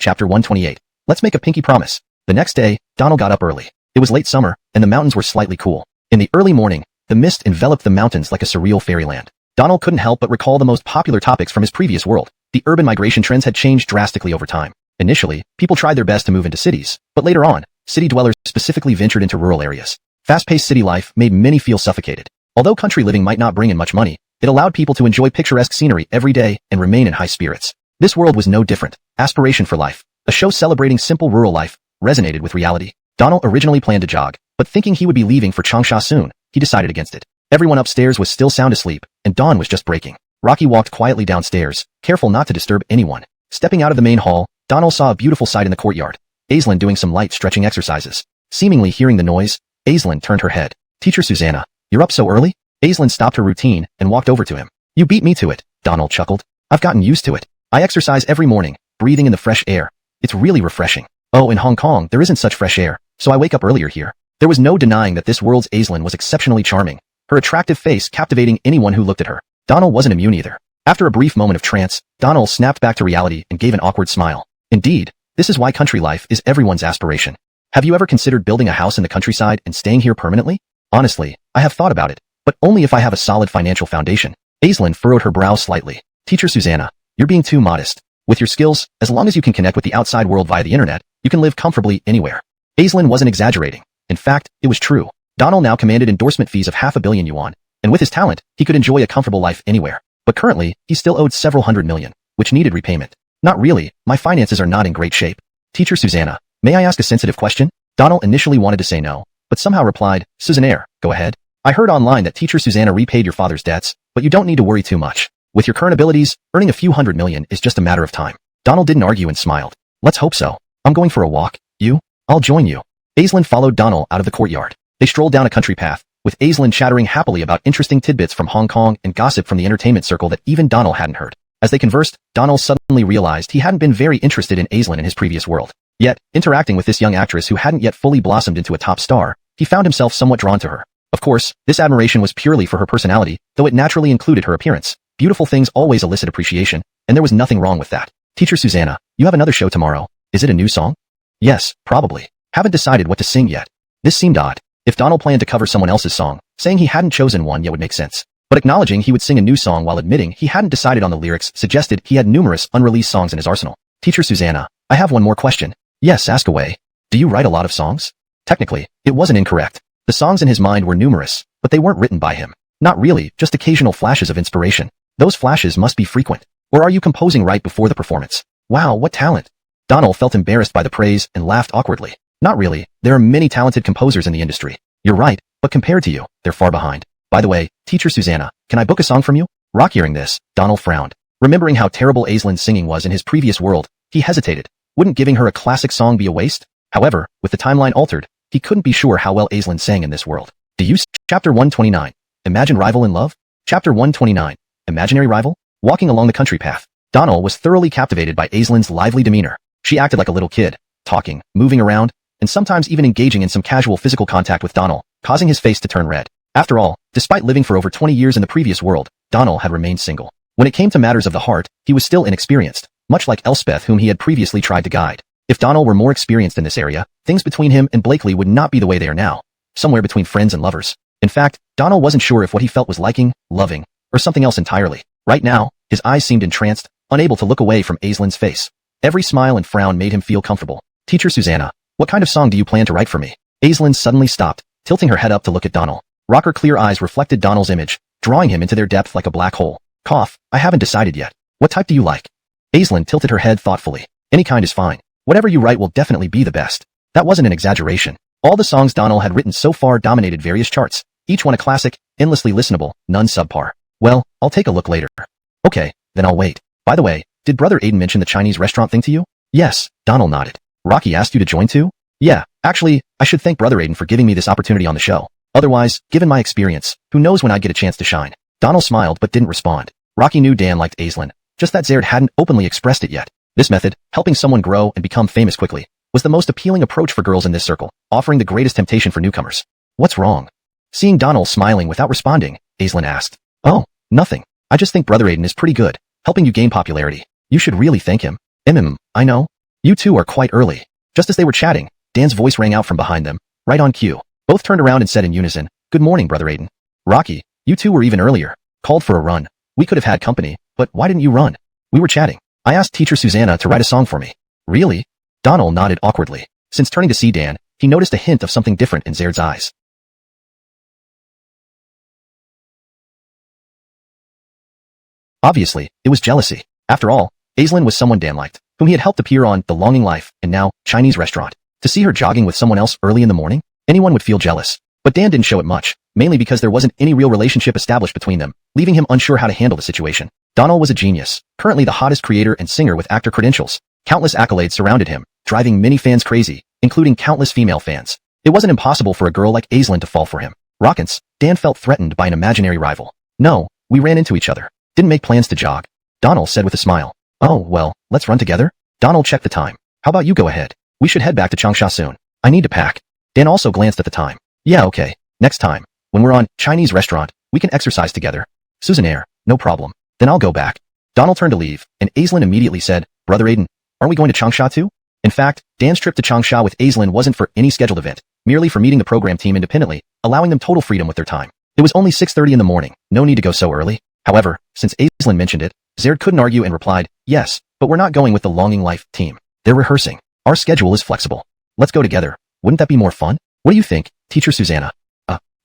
chapter 128. Let's make a pinky promise. The next day, Donald got up early. It was late summer, and the mountains were slightly cool. In the early morning, the mist enveloped the mountains like a surreal fairyland. Donald couldn't help but recall the most popular topics from his previous world. The urban migration trends had changed drastically over time. Initially, people tried their best to move into cities, but later on, city dwellers specifically ventured into rural areas. Fast-paced city life made many feel suffocated. Although country living might not bring in much money, it allowed people to enjoy picturesque scenery every day and remain in high spirits. This world was no different. Aspiration for Life, a show celebrating simple rural life, resonated with reality. Donald originally planned to jog, but thinking he would be leaving for Changsha soon, he decided against it. Everyone upstairs was still sound asleep, and dawn was just breaking. Rocky walked quietly downstairs, careful not to disturb anyone. Stepping out of the main hall, Donald saw a beautiful sight in the courtyard. Aislinn doing some light stretching exercises. Seemingly hearing the noise, Aislinn turned her head. Teacher Susanna, you're up so early? Aislinn stopped her routine and walked over to him. You beat me to it, Donald chuckled. I've gotten used to it. I exercise every morning, breathing in the fresh air. It's really refreshing. Oh, in Hong Kong, there isn't such fresh air, so I wake up earlier here. There was no denying that this world's Aislinn was exceptionally charming. Her attractive face captivating anyone who looked at her. Donald wasn't immune either. After a brief moment of trance, Donald snapped back to reality and gave an awkward smile. Indeed, this is why country life is everyone's aspiration. Have you ever considered building a house in the countryside and staying here permanently? Honestly, I have thought about it, but only if I have a solid financial foundation. Aislinn furrowed her brow slightly. Teacher Susanna, you're being too modest. With your skills, as long as you can connect with the outside world via the internet, you can live comfortably anywhere. Aislinn wasn't exaggerating. In fact, it was true. Donald now commanded endorsement fees of 500 million yuan, and with his talent, he could enjoy a comfortable life anywhere. But currently, he still owed several hundred million, which needed repayment. Not really, my finances are not in great shape. Teacher Susanna, may I ask a sensitive question? Donald initially wanted to say no, but somehow replied, Susannaire, go ahead. I heard online that Teacher Susanna repaid your father's debts, but you don't need to worry too much. With your current abilities, earning a few hundred million is just a matter of time. Donald didn't argue and smiled. Let's hope so. I'm going for a walk. You? I'll join you. Aislinn followed Donald out of the courtyard. They strolled down a country path, with Aislinn chattering happily about interesting tidbits from Hong Kong and gossip from the entertainment circle that even Donald hadn't heard. As they conversed, Donald suddenly realized he hadn't been very interested in Aislinn in his previous world. Yet, interacting with this young actress who hadn't yet fully blossomed into a top star, he found himself somewhat drawn to her. Of course, this admiration was purely for her personality, though it naturally included her appearance. Beautiful things always elicit appreciation, and there was nothing wrong with that. Teacher Susanna, you have another show tomorrow. Is it a new song? Yes, probably. Haven't decided what to sing yet. This seemed odd. If Donald planned to cover someone else's song, saying he hadn't chosen one yet would make sense. But acknowledging he would sing a new song while admitting he hadn't decided on the lyrics suggested he had numerous unreleased songs in his arsenal. Teacher Susanna, I have one more question. Yes, ask away. Do you write a lot of songs? Technically, it wasn't incorrect. The songs in his mind were numerous, but they weren't written by him. Not really, just occasional flashes of inspiration. Those flashes must be frequent. Or are you composing right before the performance? Wow, what talent. Donald felt embarrassed by the praise and laughed awkwardly. Not really, there are many talented composers in the industry. You're right, but compared to you, they're far behind. By the way, teacher Susanna, can I book a song from you? Rock hearing this, Donald frowned. Remembering how terrible Aislin's singing was in his previous world, he hesitated. Wouldn't giving her a classic song be a waste? However, with the timeline altered, he couldn't be sure how well Aislinn sang in this world. Do you? Chapter 129. Imagine rival in love? Chapter 129. Imaginary rival? Walking along the country path, Donald was thoroughly captivated by Aislinn's lively demeanor. She acted like a little kid, talking, moving around, and sometimes even engaging in some casual physical contact with Donald, causing his face to turn red. After all, despite living for over 20 years in the previous world, Donald had remained single. When it came to matters of the heart, he was still inexperienced, much like Elspeth whom he had previously tried to guide. If Donald were more experienced in this area, things between him and Blakely would not be the way they are now, somewhere between friends and lovers. In fact, Donald wasn't sure if what he felt was liking, loving, or something else entirely. Right now, his eyes seemed entranced, unable to look away from Aislinn's face. Every smile and frown made him feel comfortable. Teacher Susanna, what kind of song do you plan to write for me? Aislinn suddenly stopped, tilting her head up to look at Donald. Rocker clear eyes reflected Donald's image, drawing him into their depth like a black hole. Cough, I haven't decided yet. What type do you like? Aislinn tilted her head thoughtfully. Any kind is fine. Whatever you write will definitely be the best. That wasn't an exaggeration. All the songs Donald had written so far dominated various charts, each one a classic, endlessly listenable, none subpar. Well, I'll take a look later. Okay, then I'll wait. By the way, did Brother Aiden mention the Chinese restaurant thing to you? Yes, Donald nodded. Rocky asked you to join too? Yeah, actually, I should thank Brother Aiden for giving me this opportunity on the show. Otherwise, given my experience, who knows when I'd get a chance to shine. Donald smiled but didn't respond. Rocky knew Dan liked Aislinn, just that Zared hadn't openly expressed it yet. This method, helping someone grow and become famous quickly, was the most appealing approach for girls in this circle, offering the greatest temptation for newcomers. What's wrong? Seeing Donald smiling without responding, Aislinn asked. Oh, nothing. I just think Brother Aiden is pretty good, helping you gain popularity. You should really thank him. I know. You two are quite early. Just as they were chatting, Dan's voice rang out from behind them, right on cue. Both turned around and said in unison, Good morning, Brother Aiden. Rocky, you two were even earlier. Called for a run. We could have had company, but why didn't you run? We were chatting. I asked teacher Susanna to write a song for me. Really? Donald nodded awkwardly. Since turning to see Dan, he noticed a hint of something different in Zaired's eyes. Obviously, it was jealousy. After all, Aislinn was someone Dan liked, whom he had helped appear on The Longing Life, and now, Chinese Restaurant. To see her jogging with someone else early in the morning, anyone would feel jealous. But Dan didn't show it much, mainly because there wasn't any real relationship established between them, leaving him unsure how to handle the situation. Donald was a genius, currently the hottest creator and singer with actor credentials. Countless accolades surrounded him, driving many fans crazy, including countless female fans. It wasn't impossible for a girl like Aislinn to fall for him. Rockins, Dan felt threatened by an imaginary rival. No, we ran into each other. Didn't make plans to jog. Donald said with a smile. Oh, well, let's run together? Donald checked the time. How about you go ahead? We should head back to Changsha soon. I need to pack. Dan also glanced at the time. Yeah, okay. Next time, when we're on Chinese Restaurant, we can exercise together. Susannaire, no problem. Then I'll go back. Donald turned to leave, and Aislinn immediately said, Brother Aiden, aren't we going to Changsha too? In fact, Dan's trip to Changsha with Aislinn wasn't for any scheduled event, merely for meeting the program team independently, allowing them total freedom with their time. It was only 6:30 in the morning, no need to go so early. However, since Aislinn mentioned it, Zared couldn't argue and replied, yes, but we're not going with the Longing Life team. They're rehearsing. Our schedule is flexible. Let's go together. Wouldn't that be more fun? What do you think, Teacher Susanna?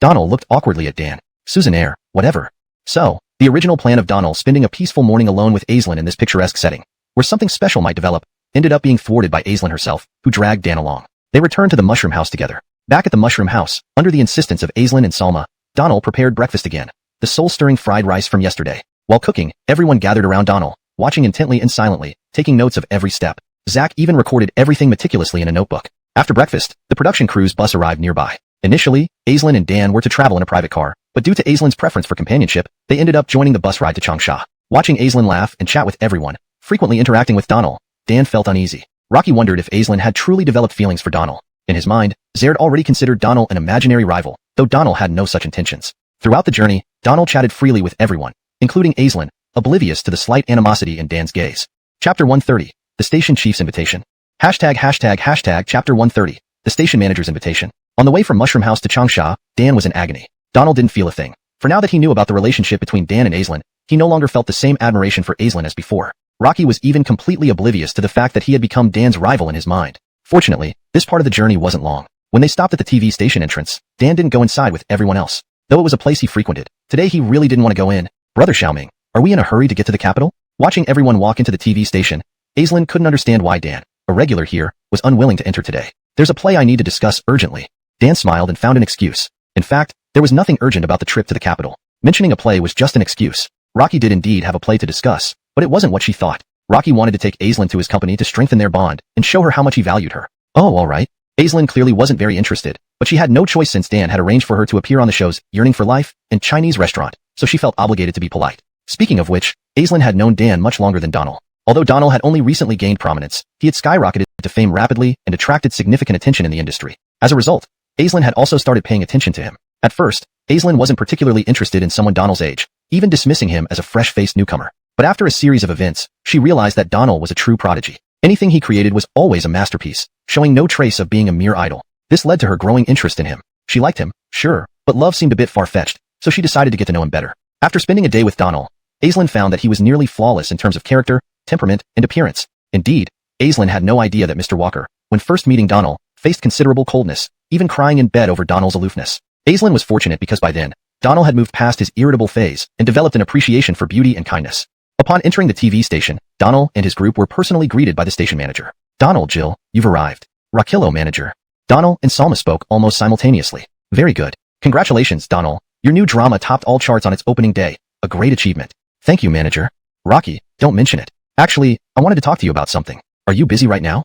Donald looked awkwardly at Dan. Susannaire, whatever. So, the original plan of Donald spending a peaceful morning alone with Aislinn in this picturesque setting, where something special might develop, ended up being thwarted by Aislinn herself, who dragged Dan along. They returned to the mushroom house together. Back at the mushroom house, under the insistence of Aislinn and Salma, Donald prepared breakfast again, the soul-stirring fried rice from yesterday. While cooking, everyone gathered around Donald, watching intently and silently, taking notes of every step. Zach even recorded everything meticulously in a notebook. After breakfast, the production crew's bus arrived nearby. Initially, Aislinn and Dan were to travel in a private car, but due to Aislinn's preference for companionship, they ended up joining the bus ride to Changsha. Watching Aislinn laugh and chat with everyone, frequently interacting with Donald, Dan felt uneasy. Rocky wondered if Aislinn had truly developed feelings for Donald. In his mind, Zared already considered Donald an imaginary rival, though Donald had no such intentions. Throughout the journey, Donald chatted freely with everyone, including Aislinn, oblivious to the slight animosity in Dan's gaze. Chapter 130, The Station Chief's Invitation. Hashtag Chapter 130, The Station Manager's Invitation. On the way from Mushroom House to Changsha, Dan was in agony. Donald didn't feel a thing. For now that he knew about the relationship between Dan and Aislinn, he no longer felt the same admiration for Aislinn as before. Rocky was even completely oblivious to the fact that he had become Dan's rival in his mind. Fortunately, this part of the journey wasn't long. When they stopped at the TV station entrance, Dan didn't go inside with everyone else. Though it was a place he frequented, today he really didn't want to go in. Brother Xiaoming, Are we in a hurry to get to the capital? Watching everyone walk into the TV station, Aislinn couldn't understand why Dan, a regular here, was unwilling to enter today. There's a play I need to discuss urgently. Dan smiled and found an excuse. In fact, there was nothing urgent about the trip to the capital. Mentioning a play was just an excuse. Rocky did indeed have a play to discuss, but it wasn't what she thought. Rocky wanted to take Aislinn to his company to strengthen their bond and show her how much he valued her. Oh, all right. Aislinn clearly wasn't very interested, but she had no choice since Dan had arranged for her to appear on the show's Yearning for Life and Chinese restaurant, so she felt obligated to be polite. Speaking of which, Aislinn had known Dan much longer than Donald. Although Donald had only recently gained prominence, he had skyrocketed to fame rapidly and attracted significant attention in the industry. As a result, Aislinn had also started paying attention to him. At first, Aislinn wasn't particularly interested in someone Donald's age, even dismissing him as a fresh-faced newcomer. But after a series of events, she realized that Donald was a true prodigy. Anything he created was always a masterpiece, showing no trace of being a mere idol. This led to her growing interest in him. She liked him, sure, but love seemed a bit far-fetched, so she decided to get to know him better. After spending a day with Donald, Aislinn found that he was nearly flawless in terms of character, temperament, and appearance. Indeed, Aislinn had no idea that Mr. Walker, when first meeting Donald, faced considerable coldness, even crying in bed over Donald's aloofness. Aislinn was fortunate because by then, Donald had moved past his irritable phase and developed an appreciation for beauty and kindness. Upon entering the TV station, Donald and his group were personally greeted by the station manager. Donald, Jill, you've arrived. Rakillo, manager. Donald and Salma spoke almost simultaneously. Very good. Congratulations, Donald. Your new drama topped all charts on its opening day. A great achievement. Thank you, manager. Rocky, don't mention it. Actually, I wanted to talk to you about something. Are you busy right now?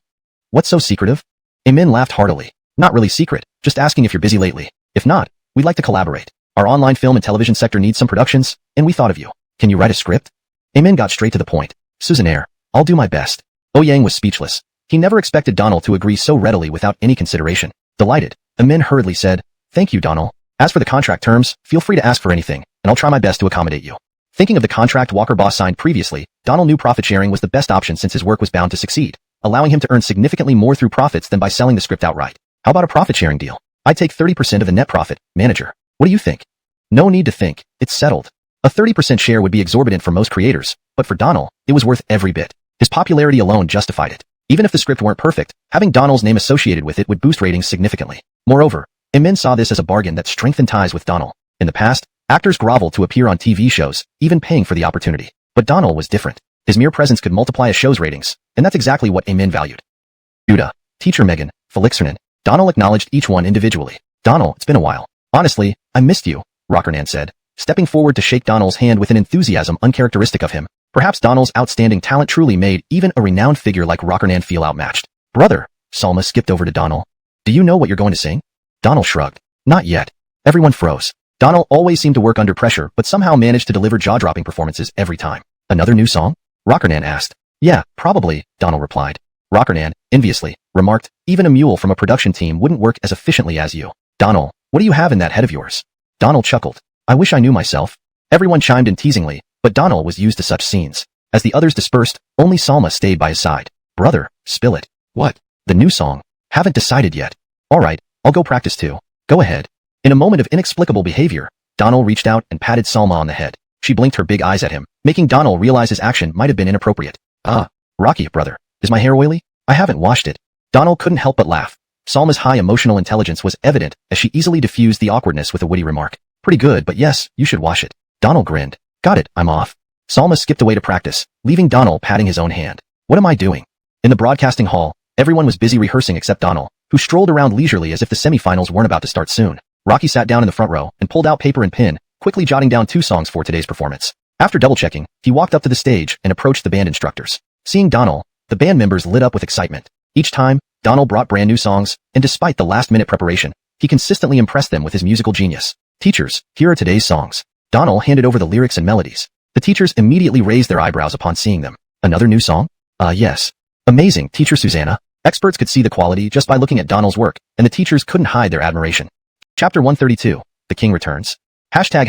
What's so secretive? Amin laughed heartily. Not really secret, just asking if you're busy lately. If not, we'd like to collaborate. Our online film and television sector needs some productions, and we thought of you. Can you write a script? Amin got straight to the point. Suzanaire, I'll do my best. Yang was speechless. He never expected Donald to agree so readily without any consideration. Delighted, Amin hurriedly said, Thank you, Donald. As for the contract terms, feel free to ask for anything, and I'll try my best to accommodate you. Thinking of the contract Walker boss signed previously, Donald knew profit sharing was the best option since his work was bound to succeed, allowing him to earn significantly more through profits than by selling the script outright. How about a profit sharing deal? I'd take 30% of the net profit, manager. What do you think? No need to think, it's settled. A 30% share would be exorbitant for most creators, but for Donald, it was worth every bit. His popularity alone justified it. Even if the script weren't perfect, having Donald's name associated with it would boost ratings significantly. Moreover, Amin saw this as a bargain that strengthened ties with Donald. In the past, actors groveled to appear on TV shows, even paying for the opportunity. But Donald was different. His mere presence could multiply a show's ratings, and that's exactly what Amin valued. Judah, Teacher Megan, Felixernan. Donald acknowledged each one individually. Donald, it's been a while. Honestly, I missed you, Rockernan said, stepping forward to shake Donald's hand with an enthusiasm uncharacteristic of him. Perhaps Donald's outstanding talent truly made even a renowned figure like Rockernan feel outmatched. Brother, Salma skipped over to Donald. Do you know what you're going to sing? Donald shrugged. Not yet. Everyone froze. Donald always seemed to work under pressure, but somehow managed to deliver jaw-dropping performances every time. Another new song? Rockernan asked. Yeah, probably, Donald replied. Rockernan, enviously, remarked, even a mule from a production team wouldn't work as efficiently as you. Donald, what do you have in that head of yours? Donald chuckled. I wish I knew myself. Everyone chimed in teasingly, but Donald was used to such scenes. As the others dispersed, only Salma stayed by his side. Brother, spill it. What? The new song. Haven't decided yet. All right, I'll go practice too. Go ahead. In a moment of inexplicable behavior, Donald reached out and patted Salma on the head. She blinked her big eyes at him, making Donald realize his action might have been inappropriate. Rocky, brother. Is my hair oily? I haven't washed it. Donald couldn't help but laugh. Salma's high emotional intelligence was evident as she easily diffused the awkwardness with a witty remark. Pretty good, but yes, you should wash it. Donald grinned. Got it, I'm off. Salma skipped away to practice, leaving Donald patting his own hand. What am I doing? In the broadcasting hall, everyone was busy rehearsing except Donald, who strolled around leisurely as if the semifinals weren't about to start soon. Rocky sat down in the front row and pulled out paper and pen, quickly jotting down 2 songs for today's performance. After double-checking, he walked up to the stage and approached the band instructors. Seeing Donald, the band members lit up with excitement. Each time, Donald brought brand new songs, and despite the last-minute preparation, he consistently impressed them with his musical genius. Teachers, here are today's songs. Donald handed over the lyrics and melodies. The teachers immediately raised their eyebrows upon seeing them. Another new song? Yes. Amazing, Teacher Susanna. Experts could see the quality just by looking at Donald's work, and the teachers couldn't hide their admiration. Chapter 132. The King Returns. Hashtag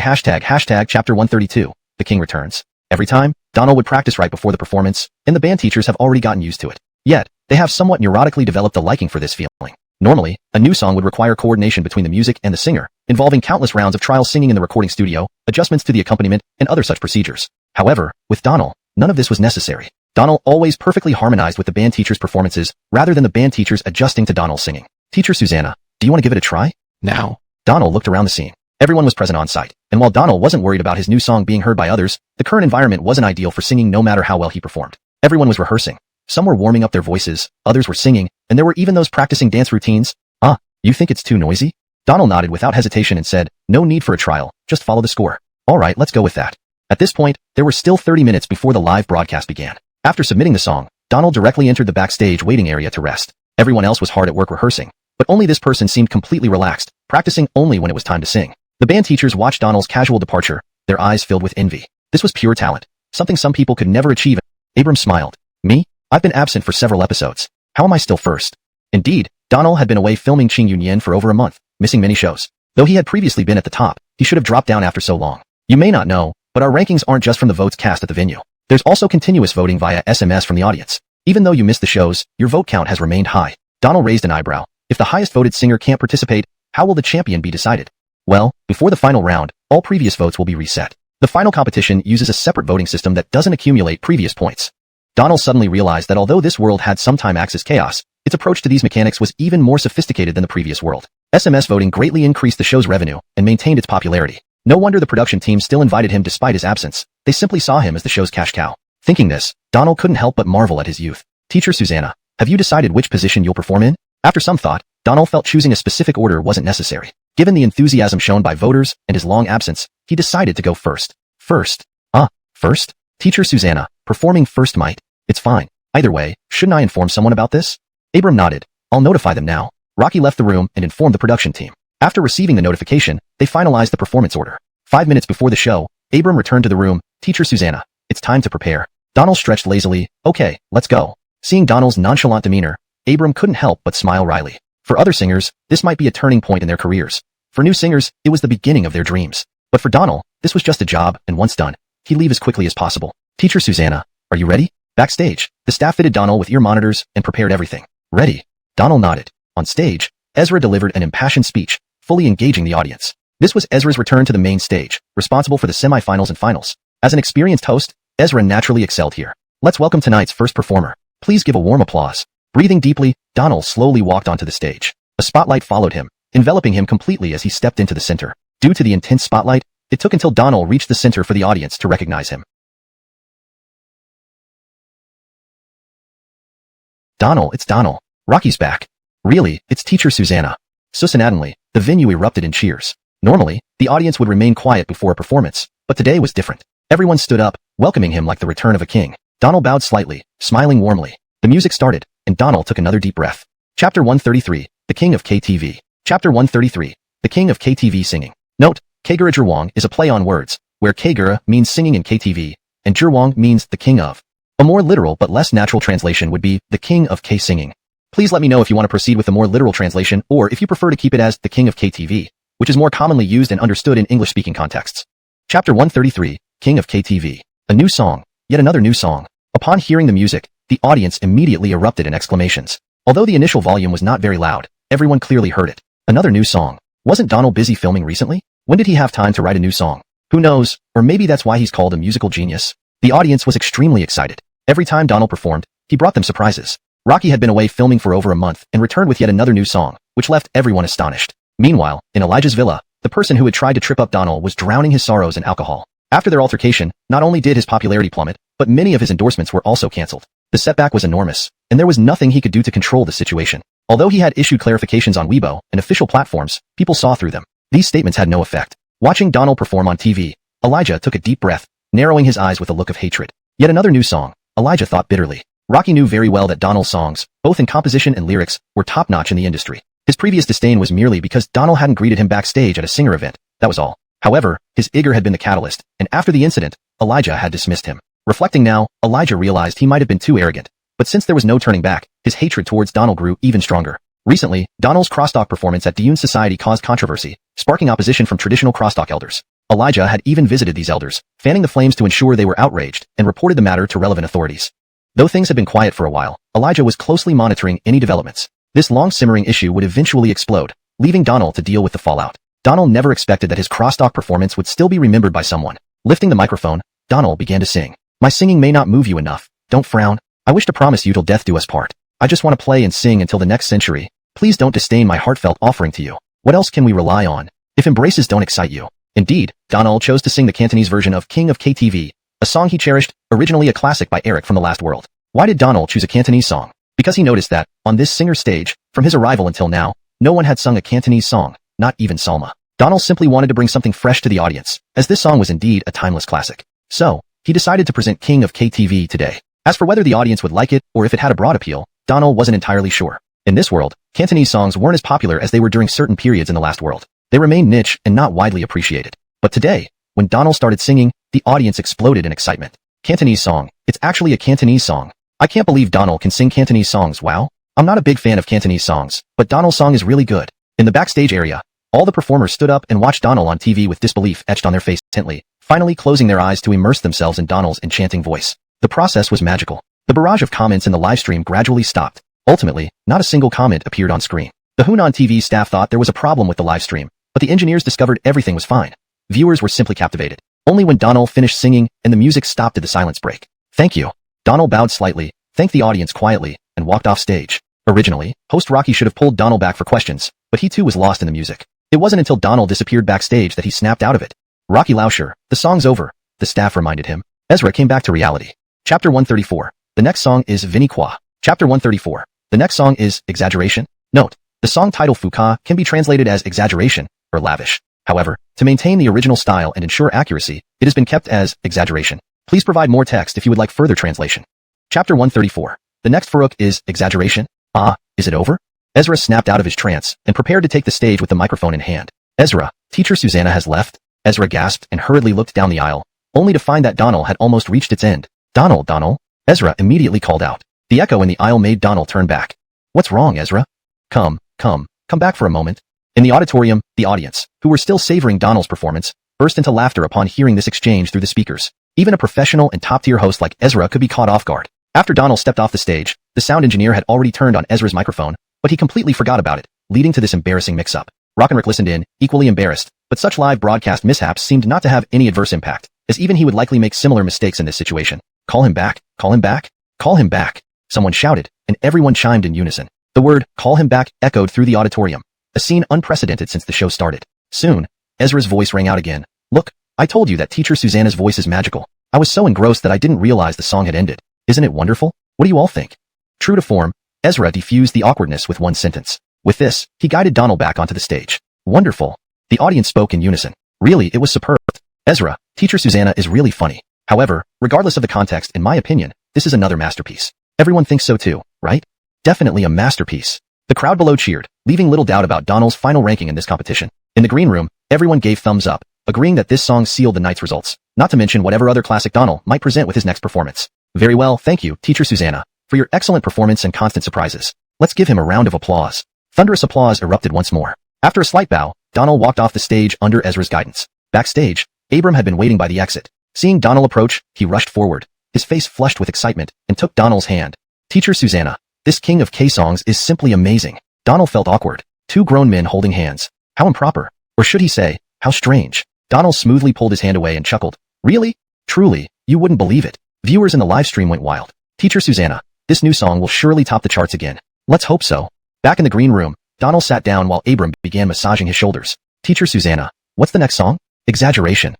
Chapter 132. The King Returns. Every time, Donald would practice right before the performance, and the band teachers have already gotten used to it. Yet, they have somewhat neurotically developed a liking for this feeling. Normally, a new song would require coordination between the music and the singer, involving countless rounds of trial singing in the recording studio, adjustments to the accompaniment, and other such procedures. However, with Donald, none of this was necessary. Donald always perfectly harmonized with the band teacher's performances, rather than the band teachers adjusting to Donald's singing. Teacher Susanna, do you want to give it a try? Now. Donald looked around the scene. Everyone was present on site. And while Donald wasn't worried about his new song being heard by others, the current environment wasn't ideal for singing no matter how well he performed. Everyone was rehearsing. Some were warming up their voices, others were singing, and there were even those practicing dance routines. You think it's too noisy? Donald nodded without hesitation and said, no need for a trial, just follow the score. Alright, let's go with that. At this point, there were still 30 minutes before the live broadcast began. After submitting the song, Donald directly entered the backstage waiting area to rest. Everyone else was hard at work rehearsing, but only this person seemed completely relaxed, practicing only when it was time to sing. The band teachers watched Donald's casual departure, their eyes filled with envy. This was pure talent, something some people could never achieve. Abram smiled. Me? I've been absent for several episodes. How am I still first? Indeed, Donald had been away filming Qing Yunyan for over a month, missing many shows. Though he had previously been at the top, he should have dropped down after so long. You may not know, but our rankings aren't just from the votes cast at the venue. There's also continuous voting via SMS from the audience. Even though you missed the shows, your vote count has remained high. Donald raised an eyebrow. If the highest voted singer can't participate, how will the champion be decided? Well, before the final round, all previous votes will be reset. The final competition uses a separate voting system that doesn't accumulate previous points. Donald suddenly realized that although this world had some time-axis chaos, its approach to these mechanics was even more sophisticated than the previous world. SMS voting greatly increased the show's revenue and maintained its popularity. No wonder the production team still invited him despite his absence. They simply saw him as the show's cash cow. Thinking this, Donald couldn't help but marvel at his youth. Teacher Susanna, have you decided which position you'll perform in? After some thought, Donald felt choosing a specific order wasn't necessary. Given the enthusiasm shown by voters and his long absence, he decided to go first. First? First? Teacher Susanna, performing first might. It's fine. Either way, shouldn't I inform someone about this? Abram nodded. I'll notify them now. Rocky left the room and informed the production team. After receiving the notification, they finalized the performance order. 5 minutes before the show, Abram returned to the room. Teacher Susanna, it's time to prepare. Donald stretched lazily. Okay, let's go. Seeing Donald's nonchalant demeanor, Abram couldn't help but smile wryly. For other singers, this might be a turning point in their careers. For new singers, it was the beginning of their dreams. But for Donald, this was just a job, and once done, he'd leave as quickly as possible. Teacher Susanna, are you ready? Backstage, the staff fitted Donald with ear monitors and prepared everything. Ready? Donald nodded. On stage, Ezra delivered an impassioned speech, fully engaging the audience. This was Ezra's return to the main stage, responsible for the semifinals and finals. As an experienced host, Ezra naturally excelled here. Let's welcome tonight's first performer. Please give a warm applause. Breathing deeply, Donald slowly walked onto the stage. A spotlight followed him, enveloping him completely as he stepped into the center. Due to the intense spotlight, it took until Donald reached the center for the audience to recognize him. Donald, it's Donald. Rocky's back. Really, it's Teacher Susanna. Suddenly, the venue erupted in cheers. Normally, the audience would remain quiet before a performance, but today was different. Everyone stood up, welcoming him like the return of a king. Donald bowed slightly, smiling warmly. The music started, and Donald took another deep breath. Chapter 133, The King of KTV. Chapter 133, The King of KTV Singing. Note, Kagura Zhiwang is a play on words, where Kagura means singing in KTV, and Zhiwang means the king of. A more literal but less natural translation would be the king of K singing. Please let me know if you want to proceed with the more literal translation or if you prefer to keep it as the king of KTV, which is more commonly used and understood in English-speaking contexts. Chapter 133, King of KTV. A new song. Yet another new song. Upon hearing the music, the audience immediately erupted in exclamations. Although the initial volume was not very loud, everyone clearly heard it. Another new song. Wasn't Donald busy filming recently? When did he have time to write a new song? Who knows, or maybe that's why he's called a musical genius. The audience was extremely excited. Every time Donald performed, he brought them surprises. Rocky had been away filming for over a month and returned with yet another new song, which left everyone astonished. Meanwhile, in Elijah's villa, the person who had tried to trip up Donald was drowning his sorrows in alcohol. After their altercation, not only did his popularity plummet, but many of his endorsements were also cancelled. The setback was enormous, and there was nothing he could do to control the situation. Although he had issued clarifications on Weibo and official platforms, people saw through them. These statements had no effect. Watching Donald perform on TV, Elijah took a deep breath, narrowing his eyes with a look of hatred. Yet another new song, Elijah thought bitterly. Rocky knew very well that Donald's songs, both in composition and lyrics, were top-notch in the industry. His previous disdain was merely because Donald hadn't greeted him backstage at a singer event, that was all. However, his ego had been the catalyst, and after the incident, Elijah had dismissed him. Reflecting now, Elijah realized he might have been too arrogant. But since there was no turning back, his hatred towards Donald grew even stronger. Recently, Donald's crosstalk performance at Dune Society caused controversy, sparking opposition from traditional crosstalk elders. Elijah had even visited these elders, fanning the flames to ensure they were outraged, and reported the matter to relevant authorities. Though things had been quiet for a while, Elijah was closely monitoring any developments. This long-simmering issue would eventually explode, leaving Donald to deal with the fallout. Donald never expected that his crosstalk performance would still be remembered by someone. Lifting the microphone, Donald began to sing. My singing may not move you enough. Don't frown. I wish to promise you till death do us part. I just want to play and sing until the next century. Please don't disdain my heartfelt offering to you. What else can we rely on? If embraces don't excite you, Indeed, Donald chose to sing the Cantonese version of King of KTV, a song he cherished, originally a classic by Eric from the Last World. Why did Donald choose a Cantonese song? Because he noticed that, on this singer's stage, from his arrival until now, no one had sung a Cantonese song, not even Salma. Donald simply wanted to bring something fresh to the audience, as this song was indeed a timeless classic. So, he decided to present King of KTV today. As for whether the audience would like it, or if it had a broad appeal, Donald wasn't entirely sure. In this world, Cantonese songs weren't as popular as they were during certain periods in the Last World. They remained niche and not widely appreciated. But today, when Donald started singing, the audience exploded in excitement. Cantonese song, it's actually a Cantonese song. I can't believe Donald can sing Cantonese songs, wow. I'm not a big fan of Cantonese songs, but Donald's song is really good. In the backstage area, all the performers stood up and watched Donald on TV with disbelief etched on their face intently, finally closing their eyes to immerse themselves in Donald's enchanting voice. The process was magical. The barrage of comments in the live stream gradually stopped. Ultimately, not a single comment appeared on screen. The Hunan TV staff thought there was a problem with the live stream, but the engineers discovered everything was fine. Viewers were simply captivated. Only when Donald finished singing and the music stopped did the silence break. Thank you. Donald bowed slightly, thanked the audience quietly, and walked off stage. Originally, host Rocky should have pulled Donald back for questions, but he too was lost in the music. It wasn't until Donald disappeared backstage that he snapped out of it. Rocky Lauscher, the song's over, the staff reminded him. Ezra came back to reality. Chapter 134. The next song is Vini Qua. Chapter 134. The next song is Exaggeration. Note, the song title Fuka can be translated as exaggeration or lavish. However, to maintain the original style and ensure accuracy, it has been kept as exaggeration. Please provide more text if you would like further translation. Chapter 134. The next Farooq is Exaggeration. Ah, is it over? Ezra snapped out of his trance and prepared to take the stage with the microphone in hand. Ezra, teacher Susanna has left? Ezra gasped and hurriedly looked down the aisle, only to find that Donald had almost reached its end. Donald, Donald. Ezra immediately called out. The echo in the aisle made Donald turn back. What's wrong, Ezra? Come back for a moment. In the auditorium, the audience, who were still savoring Donald's performance, burst into laughter upon hearing this exchange through the speakers. Even a professional and top-tier host like Ezra could be caught off guard. After Donald stepped off the stage, the sound engineer had already turned on Ezra's microphone, but he completely forgot about it, leading to this embarrassing mix-up. Rockenrick listened in, equally embarrassed, but such live broadcast mishaps seemed not to have any adverse impact, as even he would likely make similar mistakes in this situation. Call him back, call him back, call him back. Someone shouted, and everyone chimed in unison. The word, call him back, echoed through the auditorium, a scene unprecedented since the show started. Soon, Ezra's voice rang out again. Look, I told you that teacher Susanna's voice is magical. I was so engrossed that I didn't realize the song had ended. Isn't it wonderful? What do you all think? True to form, Ezra diffused the awkwardness with one sentence. With this, he guided Donald back onto the stage. Wonderful. The audience spoke in unison. Really, it was superb. Ezra, teacher Susanna is really funny. However, regardless of the context, in my opinion, this is another masterpiece. Everyone thinks so too, right? Definitely a masterpiece. The crowd below cheered, leaving little doubt about Donald's final ranking in this competition. In the green room, everyone gave thumbs up, agreeing that this song sealed the night's results, not to mention whatever other classic Donald might present with his next performance. Very well, thank you, teacher Susanna, for your excellent performance and constant surprises. Let's give him a round of applause. Thunderous applause erupted once more. After a slight bow, Donald walked off the stage under Ezra's guidance. Backstage, Abram had been waiting by the exit. Seeing Donald approach, he rushed forward, his face flushed with excitement, and took Donald's hand. Teacher Susanna, this king of K-songs is simply amazing. Donald felt awkward. Two grown men holding hands. How improper. Or should he say, how strange. Donald smoothly pulled his hand away and chuckled. Really? Truly, you wouldn't believe it. Viewers in the live stream went wild. Teacher Susanna, this new song will surely top the charts again. Let's hope so. Back in the green room, Donald sat down while Abram began massaging his shoulders. Teacher Susanna, what's the next song? Exaggeration.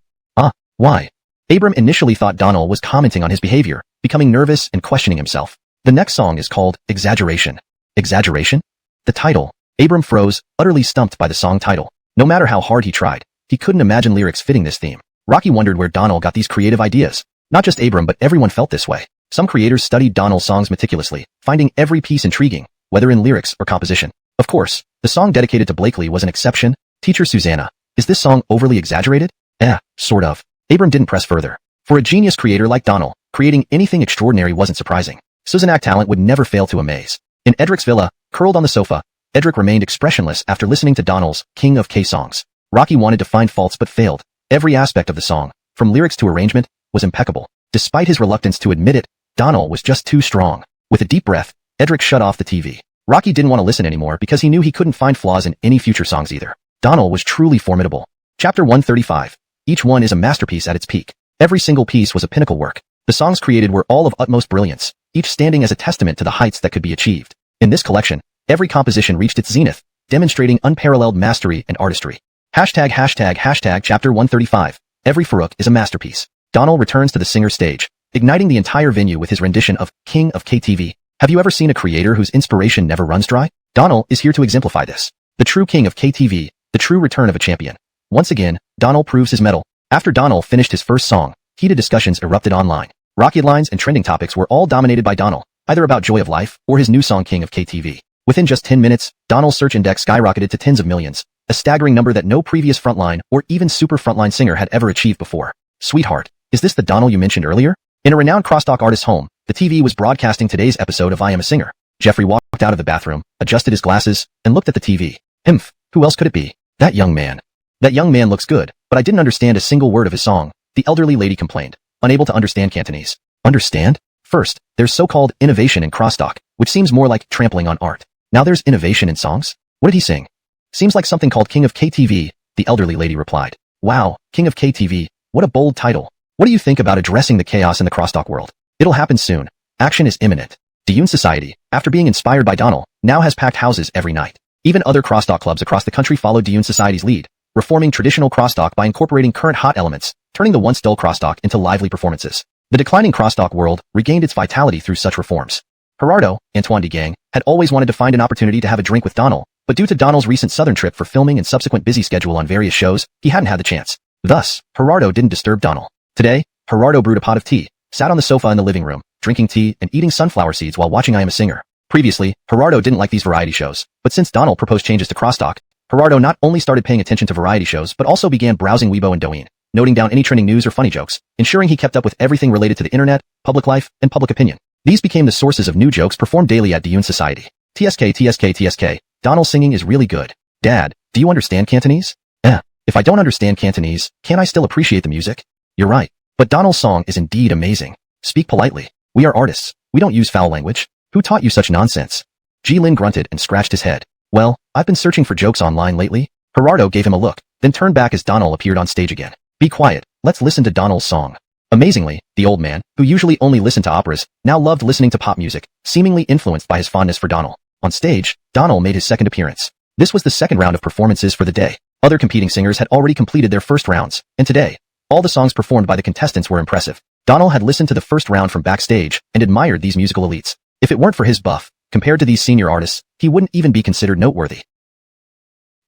Why? Abram initially thought Donald was commenting on his behavior, becoming nervous and questioning himself. The next song is called Exaggeration. Exaggeration? The title. Abram froze, utterly stumped by the song title. No matter how hard he tried, he couldn't imagine lyrics fitting this theme. Rocky wondered where Donald got these creative ideas. Not just Abram, but everyone felt this way. Some creators studied Donald's songs meticulously, finding every piece intriguing, whether in lyrics or composition. Of course, the song dedicated to Blakely was an exception. Teacher Susanna, is this song overly exaggerated? Sort of. Abram didn't press further. For a genius creator like Donald, creating anything extraordinary wasn't surprising. Suzanak talent would never fail to amaze. In Edric's villa, curled on the sofa, Edric remained expressionless after listening to Donald's King of K-songs. Rocky wanted to find faults but failed. Every aspect of the song, from lyrics to arrangement, was impeccable. Despite his reluctance to admit it, Donald was just too strong. With a deep breath, Edric shut off the TV. Rocky didn't want to listen anymore because he knew he couldn't find flaws in any future songs either. Donald was truly formidable. Chapter 135. Each one is a masterpiece at its peak. Every single piece was a pinnacle work. The songs created were all of utmost brilliance, each standing as a testament to the heights that could be achieved. In this collection, every composition reached its zenith, demonstrating unparalleled mastery and artistry. Chapter 135. Every Farouk is a masterpiece. Donald returns to the singer's stage, igniting the entire venue with his rendition of King of KTV. Have you ever seen a creator whose inspiration never runs dry? Donald is here to exemplify this. The true king of KTV, the true return of a champion. Once again, Donald proves his mettle. After Donald finished his first song, heated discussions erupted online. Rocket lines and trending topics were all dominated by Donald, either about joy of life or his new song King of KTV. Within just 10 minutes, Donald's search index skyrocketed to tens of millions, a staggering number that no previous frontline or even super frontline singer had ever achieved before. Sweetheart, is this the Donald you mentioned earlier? In a renowned crosstalk artist's home, the TV was broadcasting today's episode of I Am a Singer. Jeffrey walked out of the bathroom, adjusted his glasses, and looked at the TV. Who else could it be? That young man. That young man looks good, but I didn't understand a single word of his song, the elderly lady complained, unable to understand Cantonese. Understand? First, there's so-called innovation in crosstalk, which seems more like trampling on art. Now there's innovation in songs? What did he sing? Seems like something called King of KTV, the elderly lady replied. Wow, King of KTV, what a bold title. What do you think about addressing the chaos in the crosstalk world? It'll happen soon. Action is imminent. Diyun Society, after being inspired by Donald, now has packed houses every night. Even other crosstalk clubs across the country followed Diyun Society's lead, reforming traditional crosstalk by incorporating current hot elements, turning the once dull crosstalk into lively performances. The declining crosstalk world regained its vitality through such reforms. Gerardo, Antoine de Gang, had always wanted to find an opportunity to have a drink with Donald, but due to Donald's recent southern trip for filming and subsequent busy schedule on various shows, he hadn't had the chance. Thus, Gerardo didn't disturb Donald. Today, Gerardo brewed a pot of tea, sat on the sofa in the living room, drinking tea and eating sunflower seeds while watching I Am a Singer. Previously, Gerardo didn't like these variety shows, but since Donald proposed changes to crosstalk, Gerardo not only started paying attention to variety shows but also began browsing Weibo and Douyin, noting down any trending news or funny jokes, ensuring he kept up with everything related to the internet, public life, and public opinion. These became the sources of new jokes performed daily at Diyun Society. TSK, Donald's singing is really good. Dad, do you understand Cantonese? If I don't understand Cantonese, can I still appreciate the music? You're right. But Donald's song is indeed amazing. Speak politely. We are artists. We don't use foul language. Who taught you such nonsense? Jilin grunted and scratched his head. Well, I've been searching for jokes online lately. Gerardo gave him a look, then turned back as Donald appeared on stage again. Be quiet. Let's listen to Donald's song. Amazingly, the old man, who usually only listened to operas, now loved listening to pop music, seemingly influenced by his fondness for Donald. On stage, Donald made his second appearance. This was the second round of performances for the day. Other competing singers had already completed their first rounds, and today, all the songs performed by the contestants were impressive. Donald had listened to the first round from backstage and admired these musical elites. If it weren't for his buff, compared to these senior artists, he wouldn't even be considered noteworthy.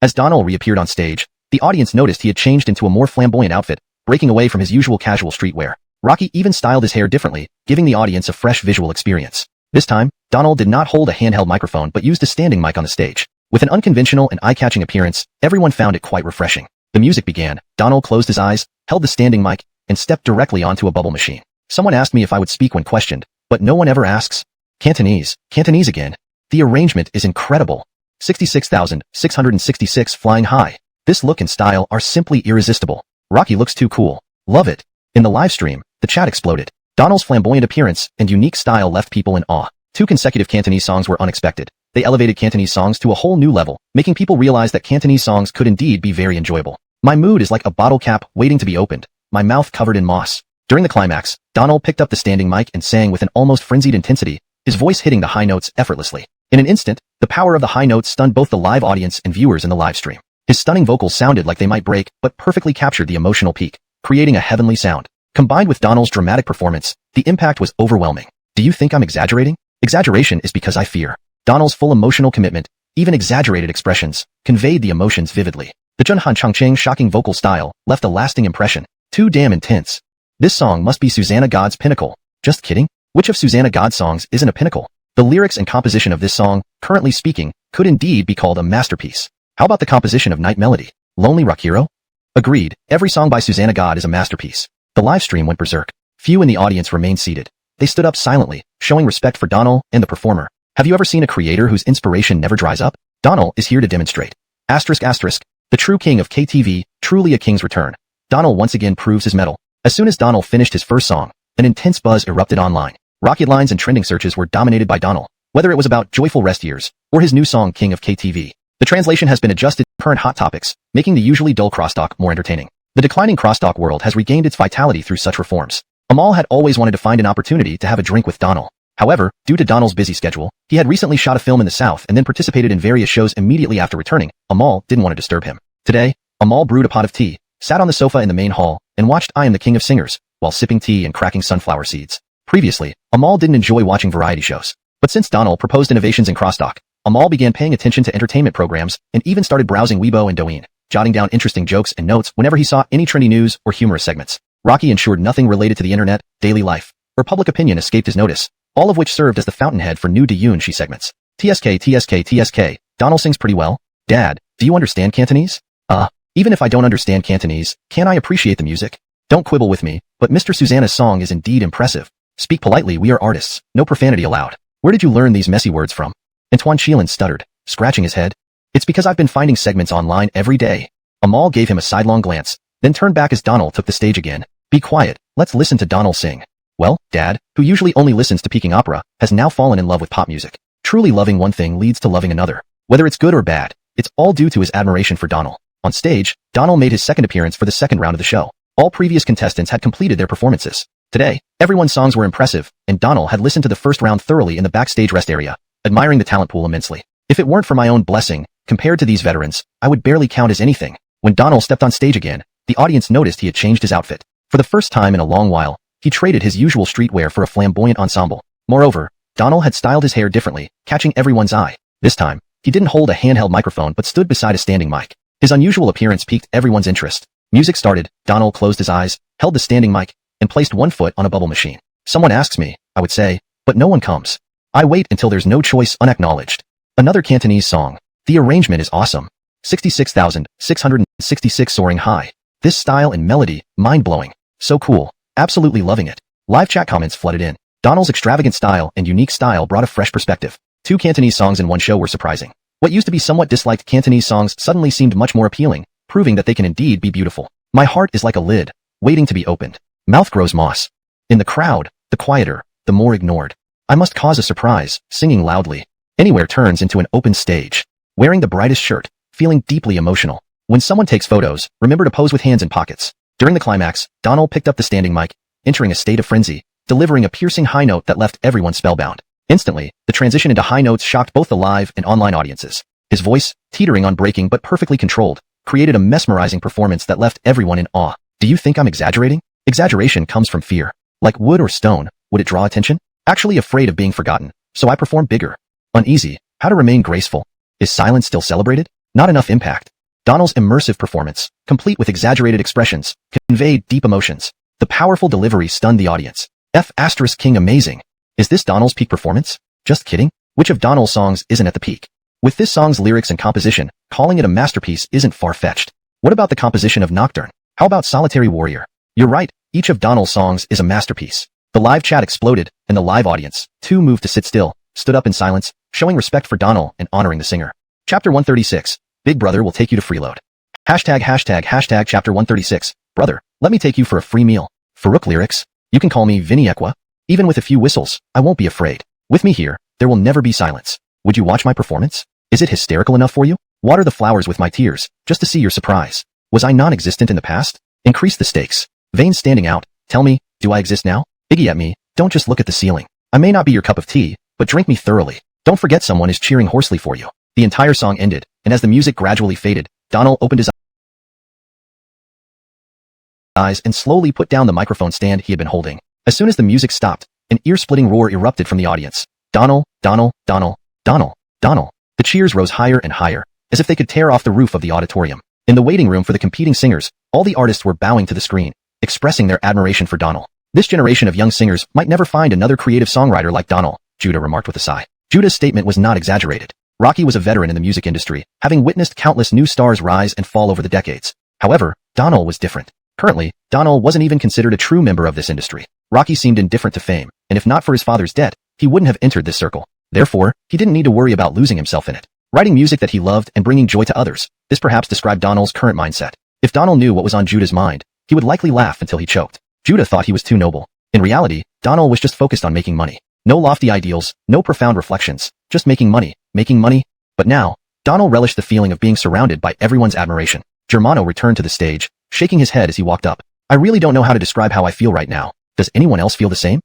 As Donald reappeared on stage, the audience noticed he had changed into a more flamboyant outfit, breaking away from his usual casual streetwear. Rocky even styled his hair differently, giving the audience a fresh visual experience. This time, Donald did not hold a handheld microphone but used a standing mic on the stage. With an unconventional and eye-catching appearance, everyone found it quite refreshing. The music began, Donald closed his eyes, held the standing mic, and stepped directly onto a bubble machine. Someone asked me if I would speak when questioned, but no one ever asks. Cantonese again. The arrangement is incredible. 66,666 flying high. This look and style are simply irresistible. Rocky looks too cool. Love it. In the live stream, the chat exploded. Donald's flamboyant appearance and unique style left people in awe. 2 consecutive Cantonese songs were unexpected. They elevated Cantonese songs to a whole new level, making people realize that Cantonese songs could indeed be very enjoyable. My mood is like a bottle cap waiting to be opened, my mouth covered in moss. During the climax, Donald picked up the standing mic and sang with an almost frenzied intensity, his voice hitting the high notes effortlessly. In an instant, the power of the high notes stunned both the live audience and viewers in the live stream. His stunning vocals sounded like they might break, but perfectly captured the emotional peak, creating a heavenly sound. Combined with Donald's dramatic performance, the impact was overwhelming. Do you think I'm exaggerating? Exaggeration is because I fear. Donald's full emotional commitment, even exaggerated expressions, conveyed the emotions vividly. The Junhan Changcheng's shocking vocal style left a lasting impression. Too damn intense. This song must be Susanna God's pinnacle. Just kidding? Which of Susanna God's songs isn't a pinnacle? The lyrics and composition of this song, currently speaking, could indeed be called a masterpiece. How about the composition of Night Melody? Lonely Rock Hero? Agreed, every song by Susanna God is a masterpiece. The live stream went berserk. Few in the audience remained seated. They stood up silently, showing respect for Donald and the performer. Have you ever seen a creator whose inspiration never dries up? Donald is here to demonstrate. The true king of KTV, truly a king's return. Donald once again proves his mettle. As soon as Donald finished his first song, an intense buzz erupted online. Rocket lines and trending searches were dominated by Donald, whether it was about joyful rest years or his new song King of KTV. The translation has been adjusted to current hot topics, making the usually dull crosstalk more entertaining. The declining crosstalk world has regained its vitality through such reforms. Amal had always wanted to find an opportunity to have a drink with Donald. However, due to Donald's busy schedule, he had recently shot a film in the South and then participated in various shows immediately after returning. Amal didn't want to disturb him. Today, Amal brewed a pot of tea, sat on the sofa in the main hall, and watched I Am the King of Singers, while sipping tea and cracking sunflower seeds. Previously, Amal didn't enjoy watching variety shows. But since Donald proposed innovations in crosstalk, Amal began paying attention to entertainment programs and even started browsing Weibo and Douyin, jotting down interesting jokes and notes whenever he saw any trendy news or humorous segments. Rocky ensured nothing related to the internet, daily life, or public opinion escaped his notice, all of which served as the fountainhead for new Douyin segments. TSK, Donald sings pretty well. Dad, do you understand Cantonese? Even if I don't understand Cantonese, can I appreciate the music? Don't quibble with me, but Mr. Susanna's song is indeed impressive. Speak politely, we are artists, no profanity allowed. Where did you learn these messy words from? Antoine Chelan stuttered, scratching his head. It's because I've been finding segments online every day. Amal gave him a sidelong glance, then turned back as Donald took the stage again. Be quiet, let's listen to Donald sing. Well, Dad, who usually only listens to Peking opera, has now fallen in love with pop music. Truly loving one thing leads to loving another. Whether it's good or bad, it's all due to his admiration for Donald. On stage, Donald made his second appearance for the second round of the show. All previous contestants had completed their performances. Today, everyone's songs were impressive, and Donald had listened to the first round thoroughly in the backstage rest area, admiring the talent pool immensely. If it weren't for my own blessing, compared to these veterans, I would barely count as anything. When Donald stepped on stage again, the audience noticed he had changed his outfit. For the first time in a long while, he traded his usual streetwear for a flamboyant ensemble. Moreover, Donald had styled his hair differently, catching everyone's eye. This time, he didn't hold a handheld microphone but stood beside a standing mic. His unusual appearance piqued everyone's interest. Music started, Donald closed his eyes, held the standing mic, and placed one foot on a bubble machine. Someone asks me, I would say, but no one comes. I wait until there's no choice unacknowledged. Another Cantonese song. The arrangement is awesome. 66,666 soaring high. This style and melody, mind-blowing. So cool. Absolutely loving it. Live chat comments flooded in. Donald's extravagant style and unique style brought a fresh perspective. 2 Cantonese songs in one show were surprising. What used to be somewhat disliked Cantonese songs suddenly seemed much more appealing, proving that they can indeed be beautiful. My heart is like a lid, waiting to be opened. Mouth grows moss. In the crowd, the quieter, the more ignored. I must cause a surprise, singing loudly. Anywhere turns into an open stage. Wearing the brightest shirt, feeling deeply emotional. When someone takes photos, remember to pose with hands in pockets. During the climax, Donald picked up the standing mic, entering a state of frenzy, delivering a piercing high note that left everyone spellbound. Instantly, the transition into high notes shocked both the live and online audiences. His voice, teetering on breaking but perfectly controlled, created a mesmerizing performance that left everyone in awe. Do you think I'm exaggerating? Exaggeration comes from fear. Like wood or stone, would it draw attention? Actually afraid of being forgotten, so I perform bigger. Uneasy, how to remain graceful. Is silence still celebrated? Not enough impact. Donald's immersive performance, complete with exaggerated expressions, conveyed deep emotions. The powerful delivery stunned the audience. King amazing. Is this Donald's peak performance? Just kidding. Which of Donald's songs isn't at the peak? With this song's lyrics and composition, calling it a masterpiece isn't far-fetched. What about the composition of Nocturne? How about Solitary Warrior? You're right, each of Donald's songs is a masterpiece. The live chat exploded, and the live audience, too moved to sit still, stood up in silence, showing respect for Donald and honoring the singer. Chapter 136. Big Brother will take you to freeload. Hashtag Chapter 136. Brother, let me take you for a free meal. Farouk lyrics. You can call me Vinny Equa. Even with a few whistles, I won't be afraid. With me here, there will never be silence. Would you watch my performance? Is it hysterical enough for you? Water the flowers with my tears, just to see your surprise. Was I non-existent in the past? Increase the stakes. Veins standing out. Tell me, do I exist now? Iggy at me, don't just look at the ceiling. I may not be your cup of tea, but drink me thoroughly. Don't forget someone is cheering hoarsely for you. The entire song ended, and as the music gradually faded, Donald opened his eyes and slowly put down the microphone stand he had been holding. As soon as the music stopped, an ear-splitting roar erupted from the audience. Donald, Donald, Donald, Donald, Donald. The cheers rose higher and higher, as if they could tear off the roof of the auditorium. In the waiting room for the competing singers, all the artists were bowing to the screen, expressing their admiration for Donald. This generation of young singers might never find another creative songwriter like Donald, Judah remarked with a sigh. Judah's statement was not exaggerated. Rocky was a veteran in the music industry, having witnessed countless new stars rise and fall over the decades. However, Donald was different. Currently, Donald wasn't even considered a true member of this industry. Rocky seemed indifferent to fame, and if not for his father's debt, he wouldn't have entered this circle. Therefore, he didn't need to worry about losing himself in it. Writing music that he loved and bringing joy to others, this perhaps described Donald's current mindset. If Donald knew what was on Judah's mind, he would likely laugh until he choked. Judah thought he was too noble. In reality, Donald was just focused on making money. No lofty ideals, no profound reflections, just making money. But now, Donald relished the feeling of being surrounded by everyone's admiration. Germano returned to the stage, shaking his head as he walked up. I really don't know how to describe how I feel right now. Does anyone else feel the same?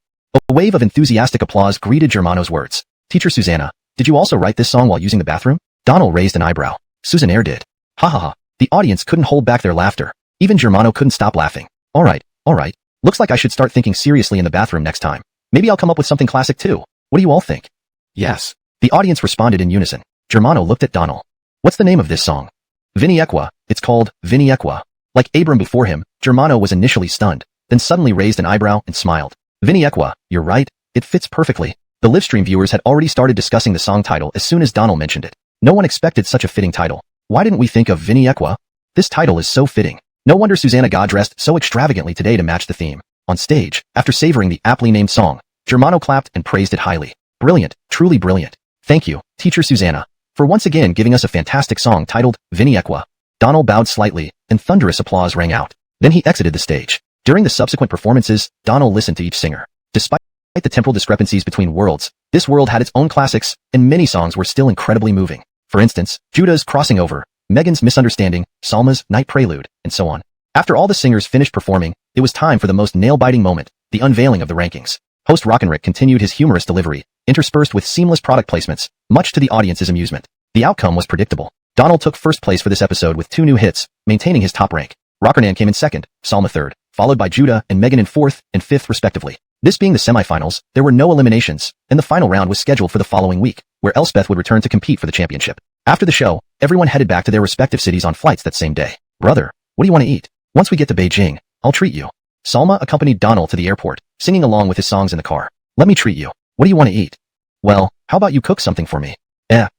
A wave of enthusiastic applause greeted Germano's words. Teacher Susanna, did you also write this song while using the bathroom? Donald raised an eyebrow. Susannaire did. Ha ha ha. The audience couldn't hold back their laughter. Even Germano couldn't stop laughing. Alright. Looks like I should start thinking seriously in the bathroom next time. Maybe I'll come up with something classic too. What do you all think? Yes. The audience responded in unison. Germano looked at Donald. What's the name of this song? Vini Equa. It's called Vini Equa. Like Abram before him, Germano was initially stunned, then suddenly raised an eyebrow and smiled. Vini Equa, you're right. It fits perfectly. The livestream viewers had already started discussing the song title as soon as Donald mentioned it. No one expected such a fitting title. Why didn't we think of Vini Equa? This title is so fitting. No wonder Susanna got dressed so extravagantly today to match the theme. On stage, after savoring the aptly named song, Germano clapped and praised it highly. Brilliant, truly brilliant. Thank you, Teacher Susanna, for once again giving us a fantastic song titled Vini Equa. Donald bowed slightly, and thunderous applause rang out. Then he exited the stage. During the subsequent performances, Donald listened to each singer. Despite the temporal discrepancies between worlds, this world had its own classics, and many songs were still incredibly moving. For instance, Judah's Crossing Over, Megan's Misunderstanding, Salma's Night Prelude, and so on. After all the singers finished performing, it was time for the most nail-biting moment, the unveiling of the rankings. Host Rockenrick continued his humorous delivery, interspersed with seamless product placements, much to the audience's amusement. The outcome was predictable. Donald took first place for this episode with 2 new hits, maintaining his top rank. Rockernan came in second, Salma third, followed by Judah and Megan in fourth and fifth respectively. This being the semifinals, there were no eliminations, and the final round was scheduled for the following week, where Elspeth would return to compete for the championship. After the show, everyone headed back to their respective cities on flights that same day. Brother, what do you want to eat? Once we get to Beijing, I'll treat you. Salma accompanied Donald to the airport, singing along with his songs in the car. Let me treat you. What do you want to eat? Well, how about you cook something for me?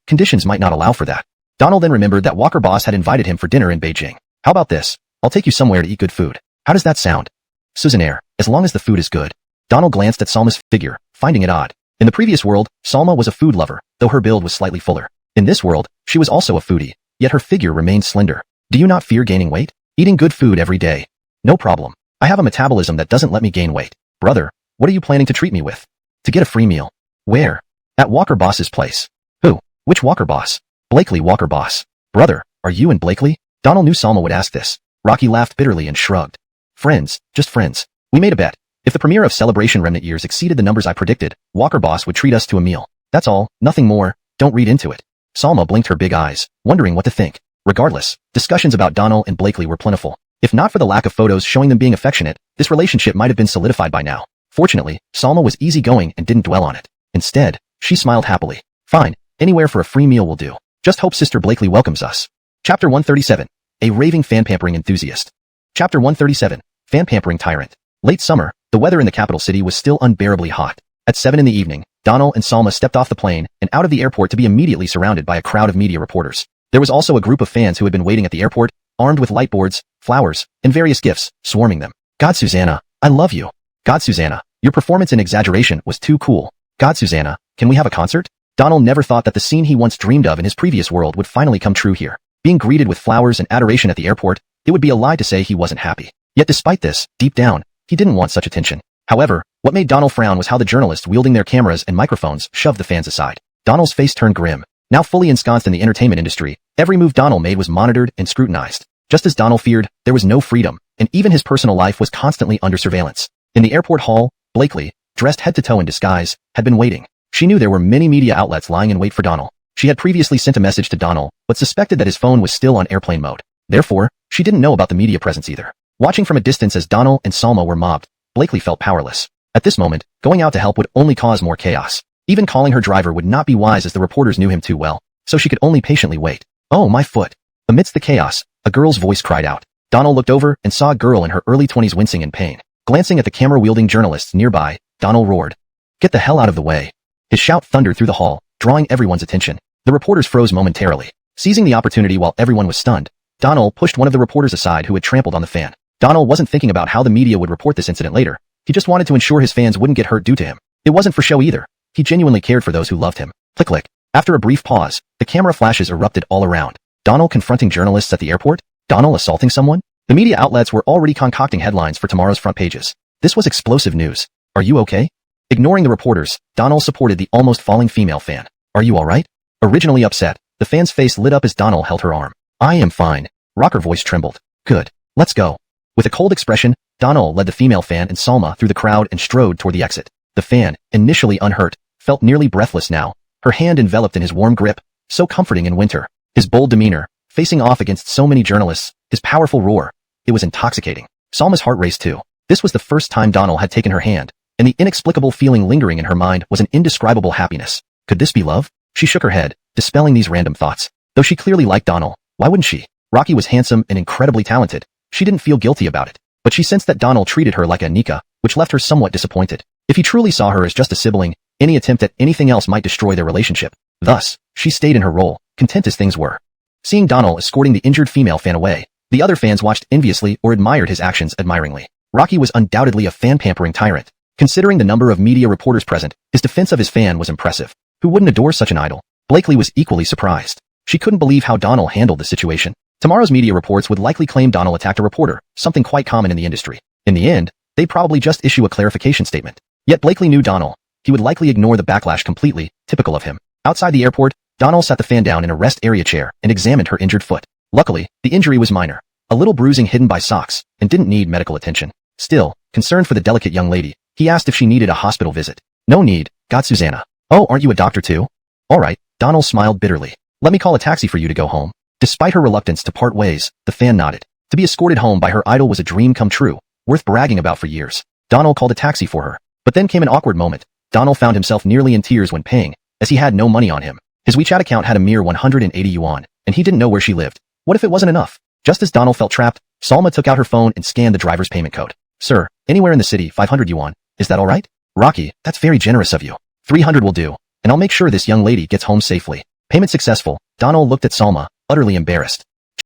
Conditions might not allow for that. Donald then remembered that Walker Boss had invited him for dinner in Beijing. How about this? I'll take you somewhere to eat good food. How does that sound? Susannaire, as long as the food is good. Donald glanced at Salma's figure, finding it odd. In the previous world, Salma was a food lover, though her build was slightly fuller. In this world, she was also a foodie, yet her figure remained slender. Do you not fear gaining weight? Eating good food every day. No problem. I have a metabolism that doesn't let me gain weight. Brother, what are you planning to treat me with? To get a free meal. Where? At Walker Boss's place. Who? Which Walker Boss? Blakely Walker Boss. Brother, are you and Blakely? Donald knew Salma would ask this. Rocky laughed bitterly and shrugged. Friends, just friends. We made a bet. If the premiere of Celebration Remnant Years exceeded the numbers I predicted, Walker Boss would treat us to a meal. That's all, nothing more, don't read into it. Salma blinked her big eyes, wondering what to think. Regardless, discussions about Donald and Blakely were plentiful. If not for the lack of photos showing them being affectionate, this relationship might have been solidified by now. Fortunately, Salma was easygoing and didn't dwell on it. Instead, she smiled happily. Fine, anywhere for a free meal will do. Just hope Sister Blakely welcomes us. Chapter 137. A raving fan-pampering enthusiast. Chapter 137. Fan-pampering tyrant. Late summer, the weather in the capital city was still unbearably hot. At 7 in the evening, Donald and Salma stepped off the plane and out of the airport to be immediately surrounded by a crowd of media reporters. There was also a group of fans who had been waiting at the airport, armed with lightboards, flowers, and various gifts, swarming them. God Susanna, I love you. God Susanna, your performance in Exaggeration was too cool. God Susanna, can we have a concert? Donald never thought that the scene he once dreamed of in his previous world would finally come true here. Being greeted with flowers and adoration at the airport, it would be a lie to say he wasn't happy. Yet despite this, deep down, he didn't want such attention. However, what made Donald frown was how the journalists wielding their cameras and microphones shoved the fans aside. Donald's face turned grim. Now fully ensconced in the entertainment industry, every move Donald made was monitored and scrutinized. Just as Donald feared, there was no freedom, and even his personal life was constantly under surveillance. In the airport hall, Blakely, dressed head to toe in disguise, had been waiting. She knew there were many media outlets lying in wait for Donald. She had previously sent a message to Donald, but suspected that his phone was still on airplane mode. Therefore, she didn't know about the media presence either. Watching from a distance as Donald and Salma were mobbed, Blakely felt powerless. At this moment, going out to help would only cause more chaos. Even calling her driver would not be wise as the reporters knew him too well, so she could only patiently wait. Oh, my foot. Amidst the chaos, a girl's voice cried out. Donald looked over and saw a girl in her early 20s wincing in pain. Glancing at the camera-wielding journalists nearby, Donald roared. Get the hell out of the way. His shout thundered through the hall, drawing everyone's attention. The reporters froze momentarily. Seizing the opportunity while everyone was stunned, Donald pushed one of the reporters aside who had trampled on the fan. Donald wasn't thinking about how the media would report this incident later. He just wanted to ensure his fans wouldn't get hurt due to him. It wasn't for show either. He genuinely cared for those who loved him. Click click. After a brief pause, the camera flashes erupted all around. Donald confronting journalists at the airport? Donald assaulting someone? The media outlets were already concocting headlines for tomorrow's front pages. This was explosive news. Are you okay? Ignoring the reporters, Donald supported the almost falling female fan. Are you alright? Originally upset, the fan's face lit up as Donald held her arm. I am fine. Rocker voice trembled. Good. Let's go. With a cold expression, Donald led the female fan and Salma through the crowd and strode toward the exit. The fan, initially unhurt, felt nearly breathless now, her hand enveloped in his warm grip, so comforting in winter. His bold demeanor, facing off against so many journalists, his powerful roar. It was intoxicating. Salma's heart raced too. This was the first time Donald had taken her hand, and the inexplicable feeling lingering in her mind was an indescribable happiness. Could this be love? She shook her head, dispelling these random thoughts. Though she clearly liked Donald, why wouldn't she? Rocky was handsome and incredibly talented. She didn't feel guilty about it, but she sensed that Donald treated her like a Nika, which left her somewhat disappointed. If he truly saw her as just a sibling, any attempt at anything else might destroy their relationship. Thus, she stayed in her role, content as things were. Seeing Donald escorting the injured female fan away, the other fans watched enviously or admired his actions admiringly. Rocky was undoubtedly a fan-pampering tyrant. Considering the number of media reporters present, his defense of his fan was impressive. Who wouldn't adore such an idol? Blakely was equally surprised. She couldn't believe how Donald handled the situation. Tomorrow's media reports would likely claim Donald attacked a reporter, something quite common in the industry. In the end, they'd probably just issue a clarification statement. Yet Blakely knew Donald. He would likely ignore the backlash completely, typical of him. Outside the airport, Donald sat the fan down in a rest area chair and examined her injured foot. Luckily, the injury was minor. A little bruising hidden by socks, and didn't need medical attention. Still, concerned for the delicate young lady, he asked if she needed a hospital visit. No need, got Susanna. Oh, aren't you a doctor too? Alright, Donald smiled bitterly. Let me call a taxi for you to go home. Despite her reluctance to part ways, the fan nodded. To be escorted home by her idol was a dream come true, worth bragging about for years. Donald called a taxi for her. But then came an awkward moment. Donald found himself nearly in tears when paying, as he had no money on him. His WeChat account had a mere 180 yuan, and he didn't know where she lived. What if it wasn't enough? Just as Donald felt trapped, Salma took out her phone and scanned the driver's payment code. Sir, anywhere in the city, 500 yuan. Is that alright? Rocky, that's very generous of you. 300 will do, and I'll make sure this young lady gets home safely. Payment successful. Donald looked at Salma, utterly embarrassed.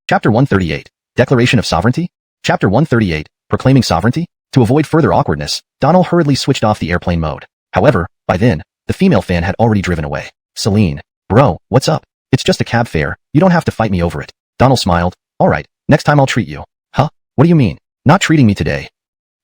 Chapter 138. Declaration of Sovereignty? Chapter 138. Proclaiming Sovereignty? To avoid further awkwardness, Donald hurriedly switched off the airplane mode. However, by then, the female fan had already driven away. Celine. Bro, what's up? It's just a cab fare. You don't have to fight me over it. Donald smiled. Alright, next time I'll treat you. Huh? What do you mean? Not treating me today?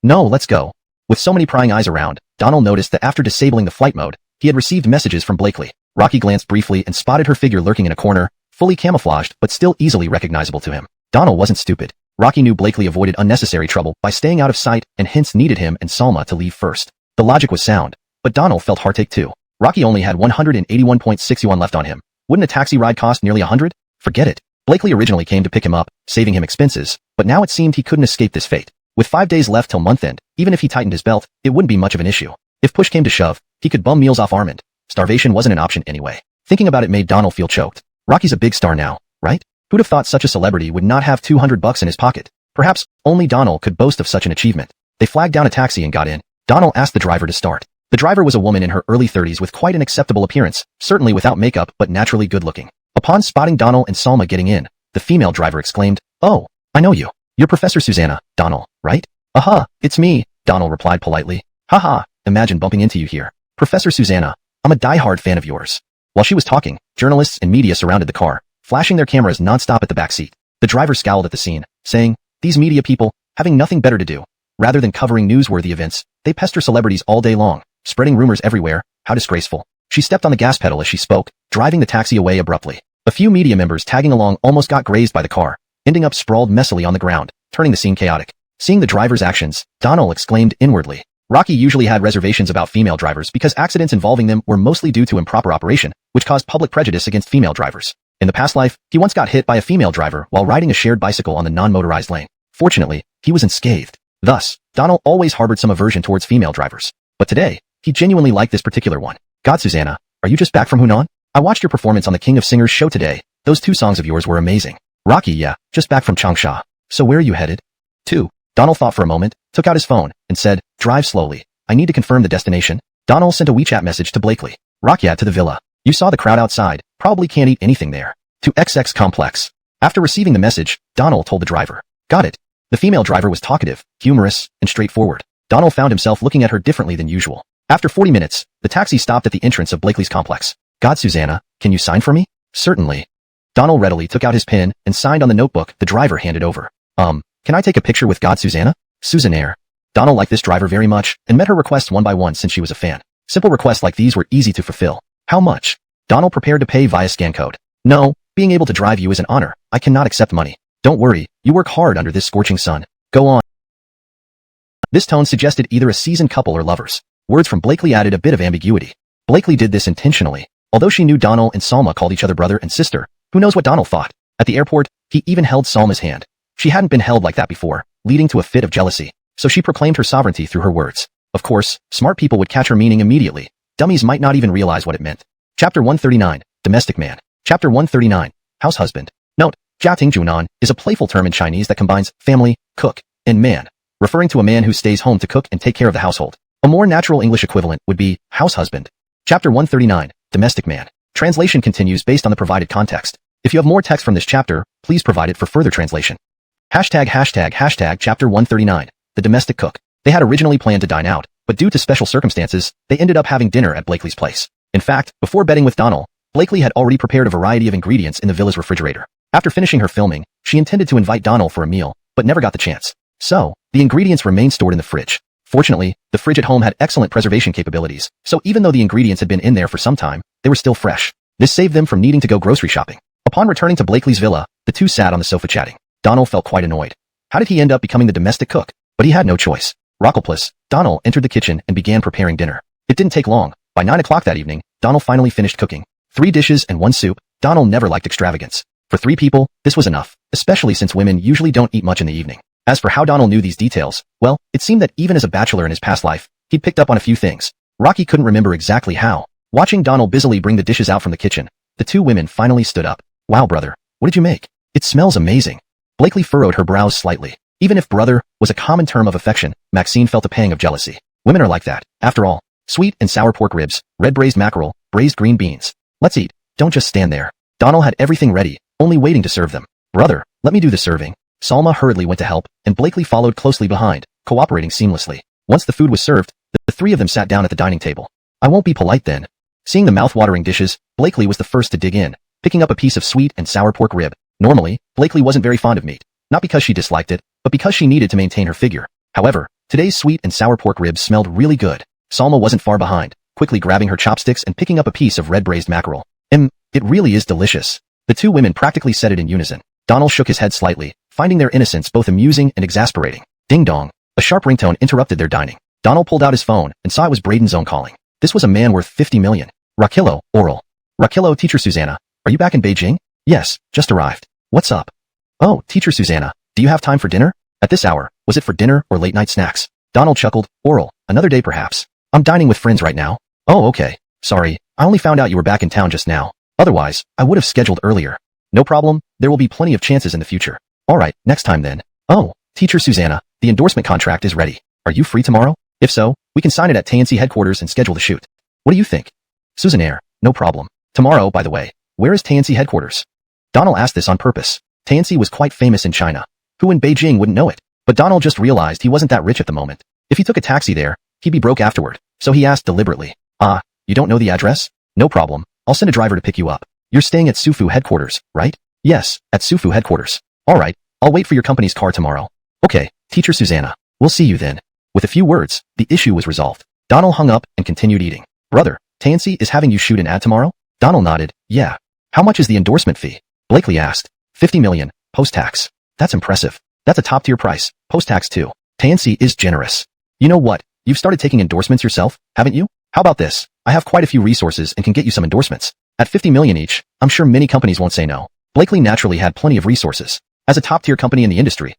No, let's go. With so many prying eyes around, Donald noticed that after disabling the flight mode, he had received messages from Blakely. Rocky glanced briefly and spotted her figure lurking in a corner, fully camouflaged but still easily recognizable to him. Donald wasn't stupid. Rocky knew Blakely avoided unnecessary trouble by staying out of sight and hence needed him and Salma to leave first. The logic was sound, but Donald felt heartache too. Rocky only had 181.6 yuan left on him. Wouldn't a taxi ride cost nearly 100? Forget it. Blakely originally came to pick him up, saving him expenses, but now it seemed he couldn't escape this fate. With 5 days left till month end, even if he tightened his belt, it wouldn't be much of an issue. If push came to shove, he could bum meals off Armand. Starvation wasn't an option anyway. Thinking about it made Donald feel choked. Rocky's a big star now, right? Who'd have thought such a celebrity would not have 200 bucks in his pocket? Perhaps only Donald could boast of such an achievement. They flagged down a taxi and got in. Donald asked the driver to start. The driver was a woman in her early 30s with quite an acceptable appearance, certainly without makeup but naturally good looking. Upon spotting Donald and Salma getting in, the female driver exclaimed, "Oh, I know you. You're Professor Susanna, Donald, right?" "Aha, it's me," Donald replied politely. "Haha, imagine bumping into you here. Professor Susanna, I'm a die-hard fan of yours." While she was talking, journalists and media surrounded the car, flashing their cameras non-stop at the back seat. The driver scowled at the scene, saying, "These media people, having nothing better to do. Rather than covering newsworthy events, they pester celebrities all day long, spreading rumors everywhere. How disgraceful." She stepped on the gas pedal as she spoke, driving the taxi away abruptly. A few media members tagging along almost got grazed by the car, ending up sprawled messily on the ground, turning the scene chaotic. Seeing the driver's actions, Donald exclaimed inwardly. Rocky usually had reservations about female drivers because accidents involving them were mostly due to improper operation, which caused public prejudice against female drivers. In the past life, he once got hit by a female driver while riding a shared bicycle on the non-motorized lane. Fortunately, he was unscathed. Thus, Donald always harbored some aversion towards female drivers. But today, he genuinely liked this particular one. "God, Susanna, are you just back from Hunan? I watched your performance on the King of Singers show today. Those 2 songs of yours were amazing." "Rocky, yeah, just back from Changsha. So where are you headed?" "To." Donald thought for a moment, took out his phone, and said, "Drive slowly. I need to confirm the destination." Donald sent a WeChat message to Blakely. "Rocky, to the villa. You saw the crowd outside. Probably can't eat anything there. To XX Complex." After receiving the message, Donald told the driver. "Got it." The female driver was talkative, humorous, and straightforward. Donald found himself looking at her differently than usual. After 40 minutes, the taxi stopped at the entrance of Blakely's complex. "God, Susanna, can you sign for me?" "Certainly." Donald readily took out his pen and signed on the notebook the driver handed over. Can I take a picture with God, Susanna?" "Susannaire." Donald liked this driver very much and met her requests one by one since she was a fan. Simple requests like these were easy to fulfill. "How much?" Donald prepared to pay via scan code. "No, being able to drive you is an honor. I cannot accept money." "Don't worry, you work hard under this scorching sun. Go on." This tone suggested either a seasoned couple or lovers. Words from Blakely added a bit of ambiguity. Blakely did this intentionally. Although she knew Donald and Salma called each other brother and sister, who knows what Donald thought. At the airport, he even held Salma's hand. She hadn't been held like that before, leading to a fit of jealousy. So she proclaimed her sovereignty through her words. Of course, smart people would catch her meaning immediately. Dummies might not even realize what it meant. Chapter 139, Domestic Man. Chapter 139, House Husband. Note, Jiating Junan is a playful term in Chinese that combines family, cook, and man, referring to a man who stays home to cook and take care of the household. A more natural English equivalent would be house husband. Chapter 139, Domestic Man. Translation continues based on the provided context. If you have more text from this chapter, please provide it for further translation. Chapter 139, The Domestic Cook. They had originally planned to dine out, but due to special circumstances, they ended up having dinner at Blakely's place. In fact, before bedding with Donald, Blakely had already prepared a variety of ingredients in the villa's refrigerator. After finishing her filming, she intended to invite Donald for a meal, but never got the chance. So, the ingredients remained stored in the fridge. Fortunately, the fridge at home had excellent preservation capabilities, so even though the ingredients had been in there for some time, they were still fresh. This saved them from needing to go grocery shopping. Upon returning to Blakely's villa, the two sat on the sofa chatting. Donald felt quite annoyed. How did he end up becoming the domestic cook? But he had no choice. Rockelpless, Donald entered the kitchen and began preparing dinner. It didn't take long. By 9 o'clock that evening, Donald finally finished cooking. 3 dishes and 1 soup. Donald never liked extravagance. For 3 people, this was enough, especially since women usually don't eat much in the evening. As for how Donald knew these details, well, it seemed that even as a bachelor in his past life, he'd picked up on a few things. Rocky couldn't remember exactly how. Watching Donald busily bring the dishes out from the kitchen, the 2 women finally stood up. Wow, brother, what did you make? It smells amazing. Blakely furrowed her brows slightly. Even if brother was a common term of affection, Maxine felt a pang of jealousy. Women are like that, after all. Sweet and sour pork ribs, red braised mackerel, braised green beans. Let's eat. Don't just stand there. Donald had everything ready, only waiting to serve them. Brother, let me do the serving. Salma hurriedly went to help, and Blakely followed closely behind, cooperating seamlessly. Once the food was served, the 3 of them sat down at the dining table. I won't be polite then. Seeing the mouth-watering dishes, Blakely was the first to dig in, picking up a piece of sweet and sour pork rib. Normally, Blakely wasn't very fond of meat. Not because she disliked it, but because she needed to maintain her figure. However, today's sweet and sour pork ribs smelled really good. Salma wasn't far behind, quickly grabbing her chopsticks and picking up a piece of red braised mackerel. It really is delicious. The 2 women practically said it in unison. Donald shook his head slightly, finding their innocence both amusing and exasperating. Ding dong. A sharp ringtone interrupted their dining. Donald pulled out his phone and saw it was Braden's own calling. This was a man worth 50 million. Rakillo, oral. Rakillo, Teacher Susanna. Are you back in Beijing? Yes, just arrived. What's up? Oh, Teacher Susanna, do you have time for dinner? At this hour, was it for dinner or late-night snacks? Donald chuckled. Oral, another day perhaps. I'm dining with friends right now. Oh, okay. Sorry, I only found out you were back in town just now. Otherwise, I would have scheduled earlier. No problem, there will be plenty of chances in the future. Alright, next time then. Oh, Teacher Susanna, the endorsement contract is ready. Are you free tomorrow? If so, we can sign it at TNC headquarters and schedule the shoot. What do you think? Susannaire, no problem. Tomorrow, by the way, where is TNC headquarters? Donald asked this on purpose. TNC was quite famous in China. Who in Beijing wouldn't know it? But Donald just realized he wasn't that rich at the moment. If he took a taxi there, he'd be broke afterward. So he asked deliberately. Ah, you don't know the address? No problem. I'll send a driver to pick you up. You're staying at Sufu headquarters, right? Yes, at Sufu headquarters. Alright, I'll wait for your company's car tomorrow. Okay, Teacher Susanna. We'll see you then. With a few words, the issue was resolved. Donald hung up and continued eating. Brother, TNC is having you shoot an ad tomorrow? Donald nodded. Yeah. How much is the endorsement fee? Blakely asked. 50 million, post-tax. That's impressive. That's a top-tier price, post-tax too. TNC is generous. You know what? You've started taking endorsements yourself, haven't you? How about this? I have quite a few resources and can get you some endorsements. At 50 million each, I'm sure many companies won't say no. Blakely naturally had plenty of resources. As a top-tier company in the industry,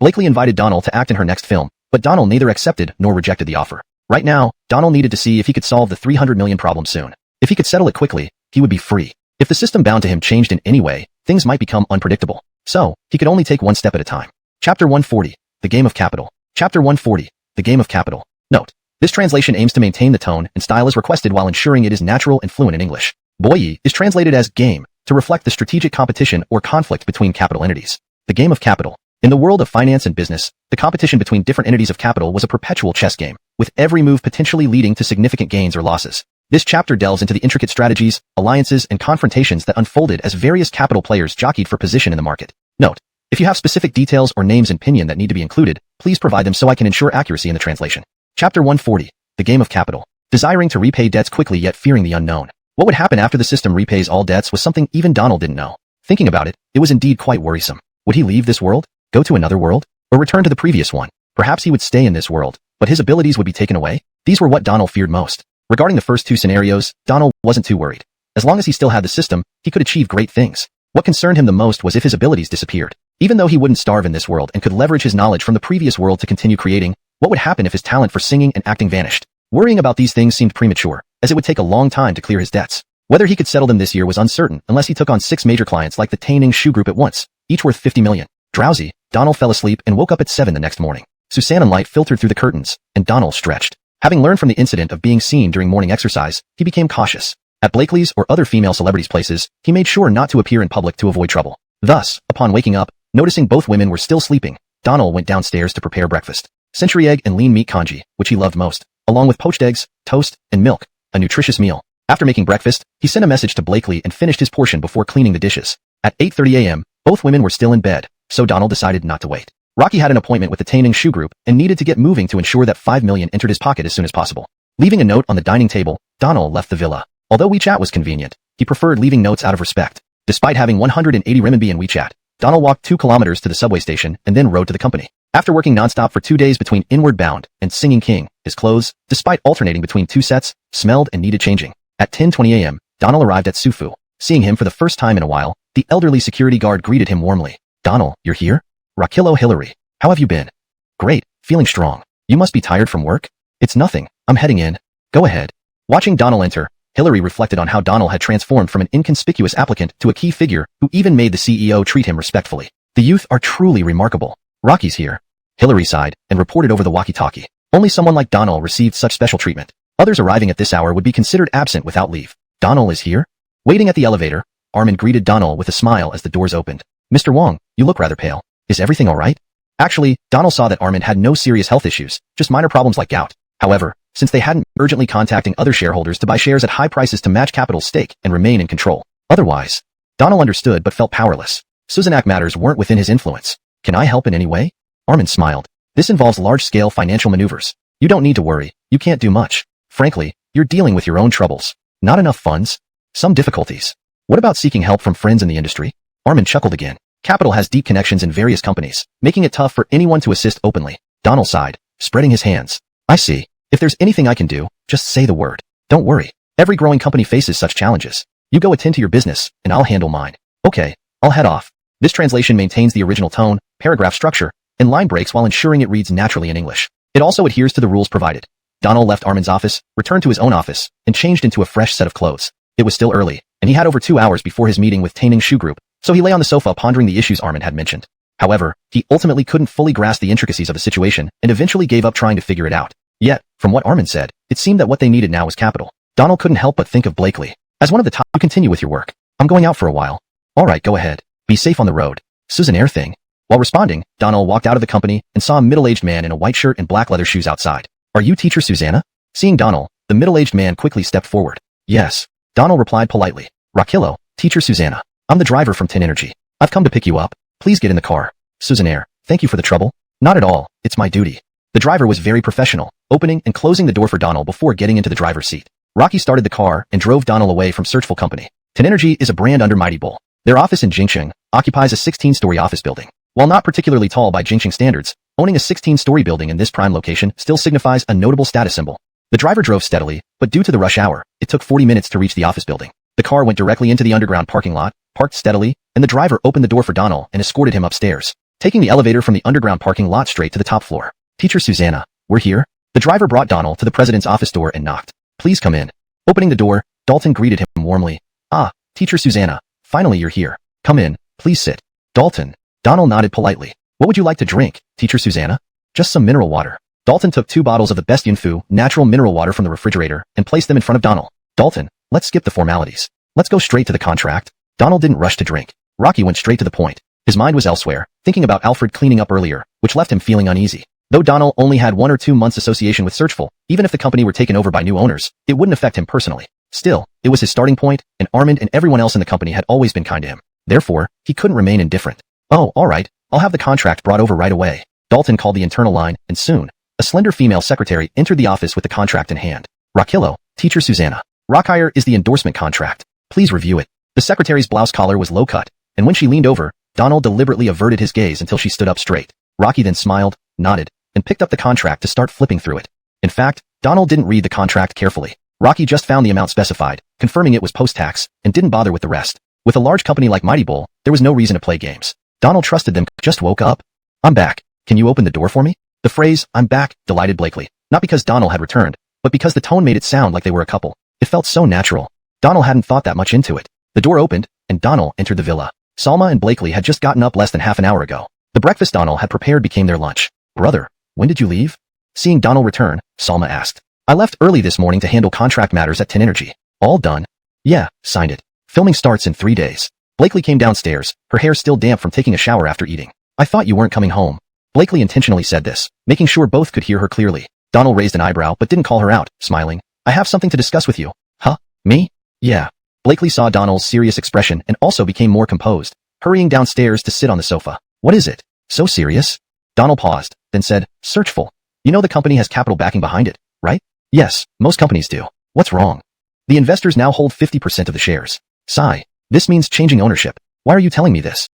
Blakely invited Donald to act in her next film, but Donald neither accepted nor rejected the offer. Right now, Donald needed to see if he could solve the 300 million problem soon. If he could settle it quickly, he would be free. If the system bound to him changed in any way, things might become unpredictable. So, he could only take one step at a time. Chapter 140, The Game of Capital. Chapter 140, The Game of Capital. Note: this translation aims to maintain the tone and style as requested while ensuring it is natural and fluent in English. Boyi is translated as game, to reflect the strategic competition or conflict between capital entities. The game of capital. In the world of finance and business, the competition between different entities of capital was a perpetual chess game, with every move potentially leading to significant gains or losses. This chapter delves into the intricate strategies, alliances, and confrontations that unfolded as various capital players jockeyed for position in the market. Note: if you have specific details or names in pinyin that need to be included, please provide them so I can ensure accuracy in the translation. Chapter 140, The Game of Capital. Desiring to repay debts quickly yet fearing the unknown. What would happen after the system repays all debts was something even Donald didn't know. Thinking about it, it was indeed quite worrisome. Would he leave this world, go to another world, or return to the previous one? Perhaps he would stay in this world, but his abilities would be taken away? These were what Donald feared most. Regarding the first two scenarios, Donald wasn't too worried. As long as he still had the system, he could achieve great things. What concerned him the most was if his abilities disappeared. Even though he wouldn't starve in this world and could leverage his knowledge from the previous world to continue creating, what would happen if his talent for singing and acting vanished? Worrying about these things seemed premature, as it would take a long time to clear his debts. Whether he could settle them this year was uncertain unless he took on 6 major clients like the Taining Shoe Group at once, each worth 50 million. Drowsy, Donald fell asleep and woke up at 7 the next morning. Susanna light filtered through the curtains, and Donald stretched. Having learned from the incident of being seen during morning exercise, he became cautious. At Blakely's or other female celebrities' places, he made sure not to appear in public to avoid trouble. Thus, upon waking up, noticing both women were still sleeping, Donald went downstairs to prepare breakfast. Century egg and lean meat congee, which he loved most, along with poached eggs, toast, and milk, a nutritious meal. After making breakfast, he sent a message to Blakely and finished his portion before cleaning the dishes. At 8:30 a.m., both women were still in bed, so Donald decided not to wait. Rocky had an appointment with the Taining Shoe Group and needed to get moving to ensure that 5 million entered his pocket as soon as possible. Leaving a note on the dining table, Donald left the villa. Although WeChat was convenient, he preferred leaving notes out of respect. Despite having 180 renminbi in WeChat, Donald walked 2 kilometers to the subway station and then rode to the company. After working nonstop for 2 days between Inward Bound and Singing King, his clothes, despite alternating between 2 sets, smelled and needed changing. At 10:20 a.m., Donald arrived at Sufu. Seeing him for the first time in a while, the elderly security guard greeted him warmly. Donald, you're here? Rakilo Hillary. How have you been? Great, feeling strong. You must be tired from work? It's nothing, I'm heading in. Go ahead. Watching Donald enter, Hillary reflected on how Donald had transformed from an inconspicuous applicant to a key figure who even made the CEO treat him respectfully. The youth are truly remarkable. Rocky's here. Hillary sighed and reported over the walkie-talkie. Only someone like Donald received such special treatment. Others arriving at this hour would be considered absent without leave. Donald is here? Waiting at the elevator, Armin greeted Donald with a smile as the doors opened. Mr. Wong, you look rather pale. Is everything alright? Actually, Donald saw that Armin had no serious health issues, just minor problems like gout. However, since they hadn't been urgently contacting other shareholders to buy shares at high prices to match capital's stake and remain in control. Otherwise, Donald understood but felt powerless. Suzanak matters weren't within his influence. Can I help in any way? Armin smiled. This involves large-scale financial maneuvers. You don't need to worry, you can't do much. Frankly, you're dealing with your own troubles. Not enough funds? Some difficulties. What about seeking help from friends in the industry? Armin chuckled again. Capital has deep connections in various companies, making it tough for anyone to assist openly. Donald sighed, spreading his hands. I see. If there's anything I can do, just say the word. Don't worry. Every growing company faces such challenges. You go attend to your business, and I'll handle mine. Okay, I'll head off. This translation maintains the original tone, paragraph structure, and line breaks while ensuring it reads naturally in English. It also adheres to the rules provided. Donald left Armin's office, returned to his own office, and changed into a fresh set of clothes. It was still early, and he had over 2 hours before his meeting with Taining Shoe Group, so he lay on the sofa pondering the issues Armin had mentioned. However, he ultimately couldn't fully grasp the intricacies of the situation and eventually gave up trying to figure it out. Yet, from what Armin said, it seemed that what they needed now was capital. Donald couldn't help but think of Blakely. As one of the top, you continue with your work. I'm going out for a while. Alright, go ahead. Be safe on the road. Susan Air thing. While responding, Donald walked out of the company and saw a middle-aged man in a white shirt and black leather shoes outside. Are you teacher Susanna? Seeing Donald, the middle-aged man quickly stepped forward. Yes. Donald replied politely. Rakilo, teacher Susanna. I'm the driver from Tin Energy. I've come to pick you up. Please get in the car. Susan Air, thank you for the trouble. Not at all, it's my duty. The driver was very professional, opening and closing the door for Donald before getting into the driver's seat. Rocky started the car and drove Donald away from Searchful Company. Tin Energy is a brand under Mighty Bull. Their office in Jingcheng occupies a 16-story office building. While not particularly tall by Jingcheng standards, owning a 16-story building in this prime location still signifies a notable status symbol. The driver drove steadily, but due to the rush hour, it took 40 minutes to reach the office building. The car went directly into the underground parking lot, parked steadily, and the driver opened the door for Donald and escorted him upstairs, taking the elevator from the underground parking lot straight to the top floor. Teacher Susanna, we're here. The driver brought Donald to the president's office door and knocked. Please come in. Opening the door, Dalton greeted him warmly. Ah, Teacher Susanna, finally you're here. Come in, please sit. Dalton. Donald nodded politely. What would you like to drink, Teacher Susanna? Just some mineral water. Dalton took 2 bottles of the best Yunfu natural mineral water from the refrigerator and placed them in front of Donald. Dalton, let's skip the formalities. Let's go straight to the contract. Donald didn't rush to drink. Rocky went straight to the point. His mind was elsewhere, thinking about Alfred cleaning up earlier, which left him feeling uneasy. Though Donald only had 1 or 2 months association with Searchful, even if the company were taken over by new owners, it wouldn't affect him personally. Still, it was his starting point, and Armand and everyone else in the company had always been kind to him. Therefore, he couldn't remain indifferent. Oh, alright, I'll have the contract brought over right away. Dalton called the internal line, and soon, a slender female secretary entered the office with the contract in hand. Rakilo, Teacher Susanna. Rockhire is the endorsement contract. Please review it. The secretary's blouse collar was low-cut, and when she leaned over, Donald deliberately averted his gaze until she stood up straight. Rocky then smiled, nodded, and picked up the contract to start flipping through it. In fact, Donald didn't read the contract carefully. Rocky just found the amount specified, confirming it was post-tax, and didn't bother with the rest. With a large company like Mighty Bull, there was no reason to play games. Donald trusted them. Just woke up. I'm back. Can you open the door for me? The phrase, I'm back, delighted Blakely. Not because Donald had returned, but because the tone made it sound like they were a couple. It felt so natural. Donald hadn't thought that much into it. The door opened, and Donald entered the villa. Salma and Blakely had just gotten up less than half an hour ago. The breakfast Donald had prepared became their lunch. Brother, when did you leave? Seeing Donald return, Salma asked. I left early this morning to handle contract matters at 10 Energy. All done? Yeah, signed it. Filming starts in 3 days. Blakely came downstairs, her hair still damp from taking a shower after eating. I thought you weren't coming home. Blakely intentionally said this, making sure both could hear her clearly. Donald raised an eyebrow but didn't call her out, smiling. I have something to discuss with you. Huh? Me? Yeah. Blakely saw Donald's serious expression and also became more composed, hurrying downstairs to sit on the sofa. What is it? So serious? Donald paused, then said, Searchful. You know the company has capital backing behind it, right? Yes, most companies do. What's wrong? The investors now hold 50% of the shares. Sigh. This means changing ownership. Why are you telling me this?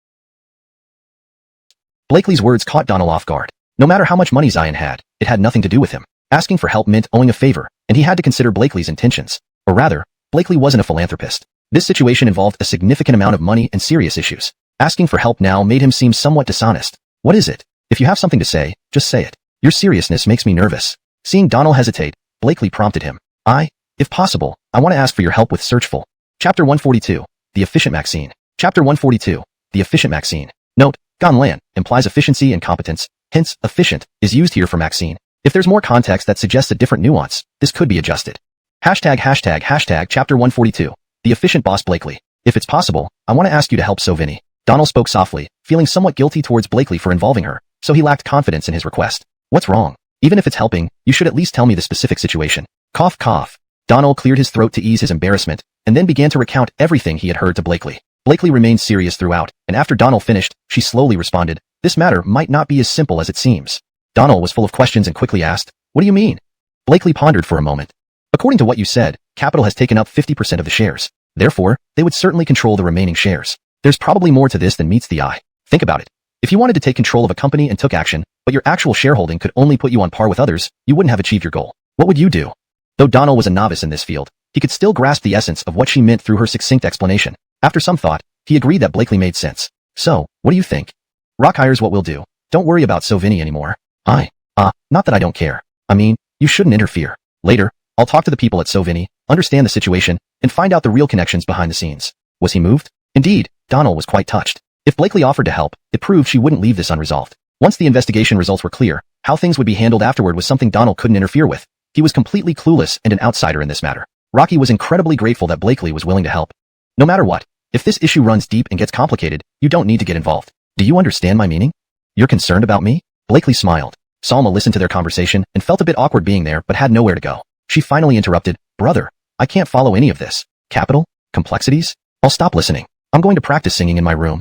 Blakely's words caught Donald off guard. No matter how much money Zion had, it had nothing to do with him. Asking for help meant owing a favor, and he had to consider Blakely's intentions. Or rather, Blakely wasn't a philanthropist. This situation involved a significant amount of money and serious issues. Asking for help now made him seem somewhat dishonest. What is it? If you have something to say, just say it. Your seriousness makes me nervous. Seeing Donald hesitate, Blakely prompted him. If possible, I want to ask for your help with Searchful. Chapter 142, The Efficient Maxine. Chapter 142, The Efficient Maxine. Note, Ganlan implies efficiency and competence, hence, efficient is used here for Maxine. If there's more context that suggests a different nuance, this could be adjusted. Hashtag Chapter 142, The Efficient Boss Blakely. If it's possible, I want to ask you to help Sovini. Donald spoke softly, feeling somewhat guilty towards Blakely for involving her, so he lacked confidence in his request. What's wrong? Even if it's helping, you should at least tell me the specific situation. Cough cough. Donald cleared his throat to ease his embarrassment, and then began to recount everything he had heard to Blakely. Blakely remained serious throughout, and after Donald finished, she slowly responded, This matter might not be as simple as it seems. Donald was full of questions and quickly asked, What do you mean? Blakely pondered for a moment. According to what you said, Capital has taken up 50% of the shares. Therefore, they would certainly control the remaining shares. There's probably more to this than meets the eye. Think about it. If you wanted to take control of a company and took action, but your actual shareholding could only put you on par with others, you wouldn't have achieved your goal. What would you do? Though Donald was a novice in this field, he could still grasp the essence of what she meant through her succinct explanation. After some thought, he agreed that Blakely made sense. So, what do you think? Rock hires what we'll do. Don't worry about Sovini anymore. Not that I don't care. I mean, you shouldn't interfere. Later, I'll talk to the people at Sovini, understand the situation, and find out the real connections behind the scenes. Was he moved? Indeed, Donald was quite touched. If Blakely offered to help, it proved she wouldn't leave this unresolved. Once the investigation results were clear, how things would be handled afterward was something Donald couldn't interfere with. He was completely clueless and an outsider in this matter. Rocky was incredibly grateful that Blakely was willing to help. No matter what, if this issue runs deep and gets complicated, you don't need to get involved. Do you understand my meaning? You're concerned about me? Blakely smiled. Salma listened to their conversation and felt a bit awkward being there but had nowhere to go. She finally interrupted, Brother, I can't follow any of this. Capital? Complexities? I'll stop listening. I'm going to practice singing in my room.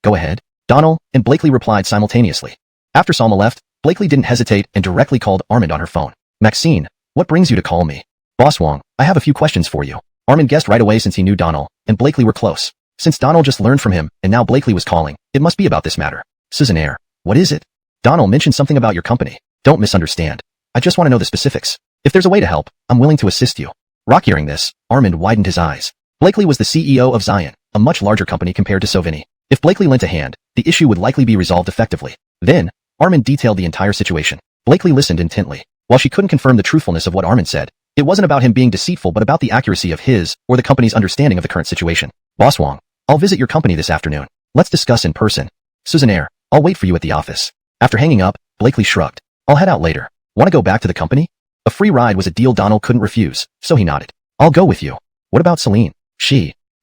Go ahead. Donald and Blakely replied simultaneously. After Salma left, Blakely didn't hesitate and directly called Armand on her phone. Maxine, what brings you to call me? Boss Wong, I have a few questions for you. Armand guessed right away since he knew Donald and Blakely were close. Since Donald just learned from him and now Blakely was calling, it must be about this matter. Susannaire, what is it? Donald mentioned something about your company. Don't misunderstand. I just want to know the specifics. If there's a way to help, I'm willing to assist you. Rock hearing this, Armand widened his eyes. Blakely was the CEO of Zion, a much larger company compared to Sovini. If Blakely lent a hand, the issue would likely be resolved effectively. Then, Armand detailed the entire situation. Blakely listened intently. While she couldn't confirm the truthfulness of what Armand said, it wasn't about him being deceitful but about the accuracy of his or the company's understanding of the current situation. Boss Wong, I'll visit your company this afternoon. Let's discuss in person. Susannaire, I'll wait for you at the office. After hanging up, Blakely shrugged. I'll head out later. Want to go back to the company? A free ride was a deal Donald couldn't refuse, so he nodded. I'll go with you. What about Celine?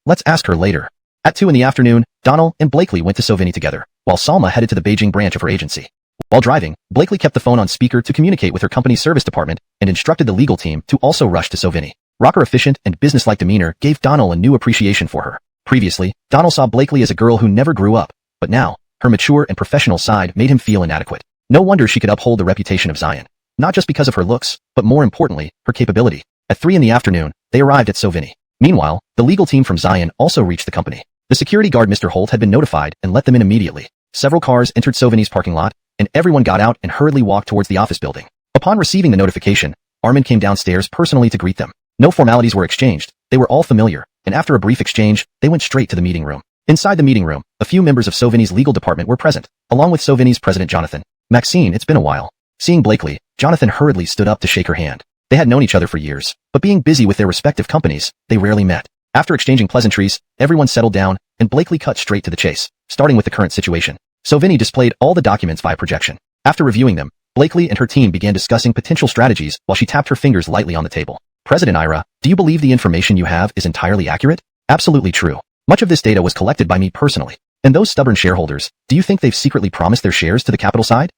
Let's ask her later. At 2 in the afternoon, Donald and Blakely went to Sovini together, while Salma headed to the Beijing branch of her agency. While driving, Blakely kept the phone on speaker to communicate with her company's service department and instructed the legal team to also rush to Sovini. Her efficient and businesslike demeanor gave Donald a new appreciation for her. Previously, Donald saw Blakely as a girl who never grew up, but now, her mature and professional side made him feel inadequate. No wonder she could uphold the reputation of Zion. Not just because of her looks, but more importantly, her capability. At 3 in the afternoon, they arrived at Sovini. Meanwhile, the legal team from Zion also reached the company. The security guard Mr. Holt had been notified and let them in immediately. Several cars entered Sovini's parking lot, and everyone got out and hurriedly walked towards the office building. Upon receiving the notification, Armand came downstairs personally to greet them. No formalities were exchanged, they were all familiar, and after a brief exchange, they went straight to the meeting room. Inside the meeting room, a few members of Sauvigny's legal department were present, along with Sauvigny's president Jonathan. Maxine, it's been a while. Seeing Blakely, Jonathan hurriedly stood up to shake her hand. They had known each other for years, but being busy with their respective companies, they rarely met. After exchanging pleasantries, everyone settled down, and Blakely cut straight to the chase, starting with the current situation. Sauvigny displayed all the documents via projection. After reviewing them, Blakely and her team began discussing potential strategies while she tapped her fingers lightly on the table. President Ira, do you believe the information you have is entirely accurate? Absolutely true. Much of this data was collected by me personally. And those stubborn shareholders, do you think they've secretly promised their shares to the capital side?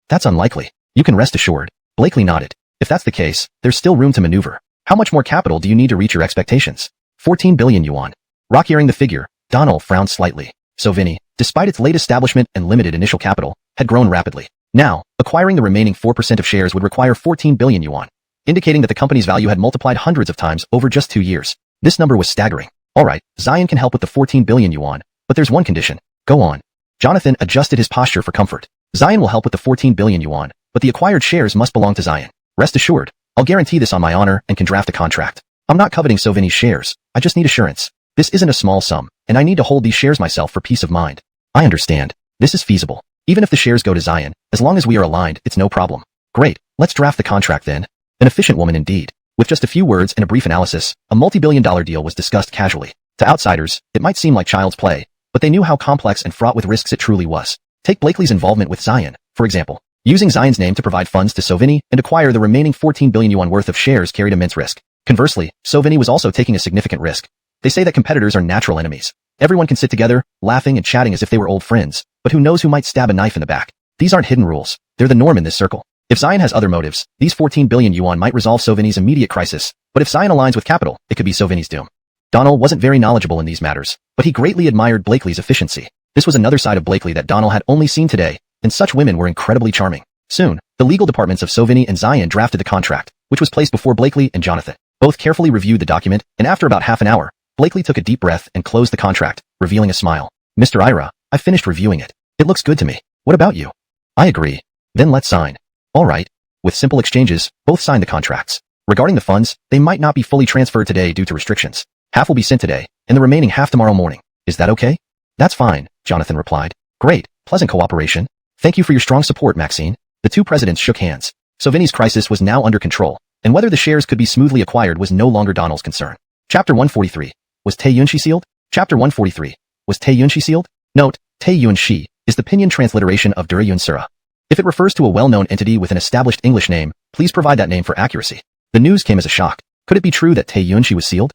That's unlikely. You can rest assured. Blakely nodded. If that's the case, there's still room to maneuver. How much more capital do you need to reach your expectations? 14 billion yuan. Rock hearing the figure, Donald frowned slightly. Sauvigny, despite its late establishment and limited initial capital, had grown rapidly. Now, acquiring the remaining 4% of shares would require 14 billion yuan, indicating that the company's value had multiplied hundreds of times over just 2 years. This number was staggering. Alright, Zion can help with the 14 billion yuan, but there's one condition. Go on. Jonathan adjusted his posture for comfort. Zion will help with the 14 billion yuan, but the acquired shares must belong to Zion. Rest assured, I'll guarantee this on my honor and can draft a contract. I'm not coveting Sauvigny's shares, I just need assurance. This isn't a small sum, and I need to hold these shares myself for peace of mind. I understand. This is feasible. Even if the shares go to Zion, as long as we are aligned, it's no problem. Great, let's draft the contract then. An efficient woman indeed. With just a few words and a brief analysis, a multi-billion-dollar deal was discussed casually. To outsiders, it might seem like child's play, but they knew how complex and fraught with risks it truly was. Take Blakely's involvement with Zion, for example. Using Zion's name to provide funds to Sauvigny and acquire the remaining 14 billion yuan worth of shares carried immense risk. Conversely, Sauvigny was also taking a significant risk. They say that competitors are natural enemies. Everyone can sit together, laughing and chatting as if they were old friends, but who knows who might stab a knife in the back. These aren't hidden rules. They're the norm in this circle. If Zion has other motives, these 14 billion yuan might resolve Sauvigny's immediate crisis, but if Zion aligns with capital, it could be Sauvigny's doom. Donald wasn't very knowledgeable in these matters, but he greatly admired Blakely's efficiency. This was another side of Blakely that Donald had only seen today, and such women were incredibly charming. Soon, the legal departments of Sauvigny and Zion drafted the contract, which was placed before Blakely and Jonathan. Both carefully reviewed the document, and after about half an hour, Blakely took a deep breath and closed the contract, revealing a smile. Mr. Ira, I finished reviewing it. It looks good to me. What about you? I agree. Then let's sign. All right. With simple exchanges, both signed the contracts. Regarding the funds, they might not be fully transferred today due to restrictions. Half will be sent today, and the remaining half tomorrow morning. Is that okay? That's fine, Jonathan replied. Great, pleasant cooperation. Thank you for your strong support, Maxine. The two presidents shook hands. Sauvigny's crisis was now under control, and whether the shares could be smoothly acquired was no longer Donald's concern. Chapter 143. Was Tae Yunshi sealed? Chapter 143. Was Tae Yunshi sealed? Note, Tae Yunshi is the pinyin transliteration of Dura Yun Sura. If it refers to a well-known entity with an established English name, please provide that name for accuracy. The news came as a shock. Could it be true that Tae Yunshi was sealed?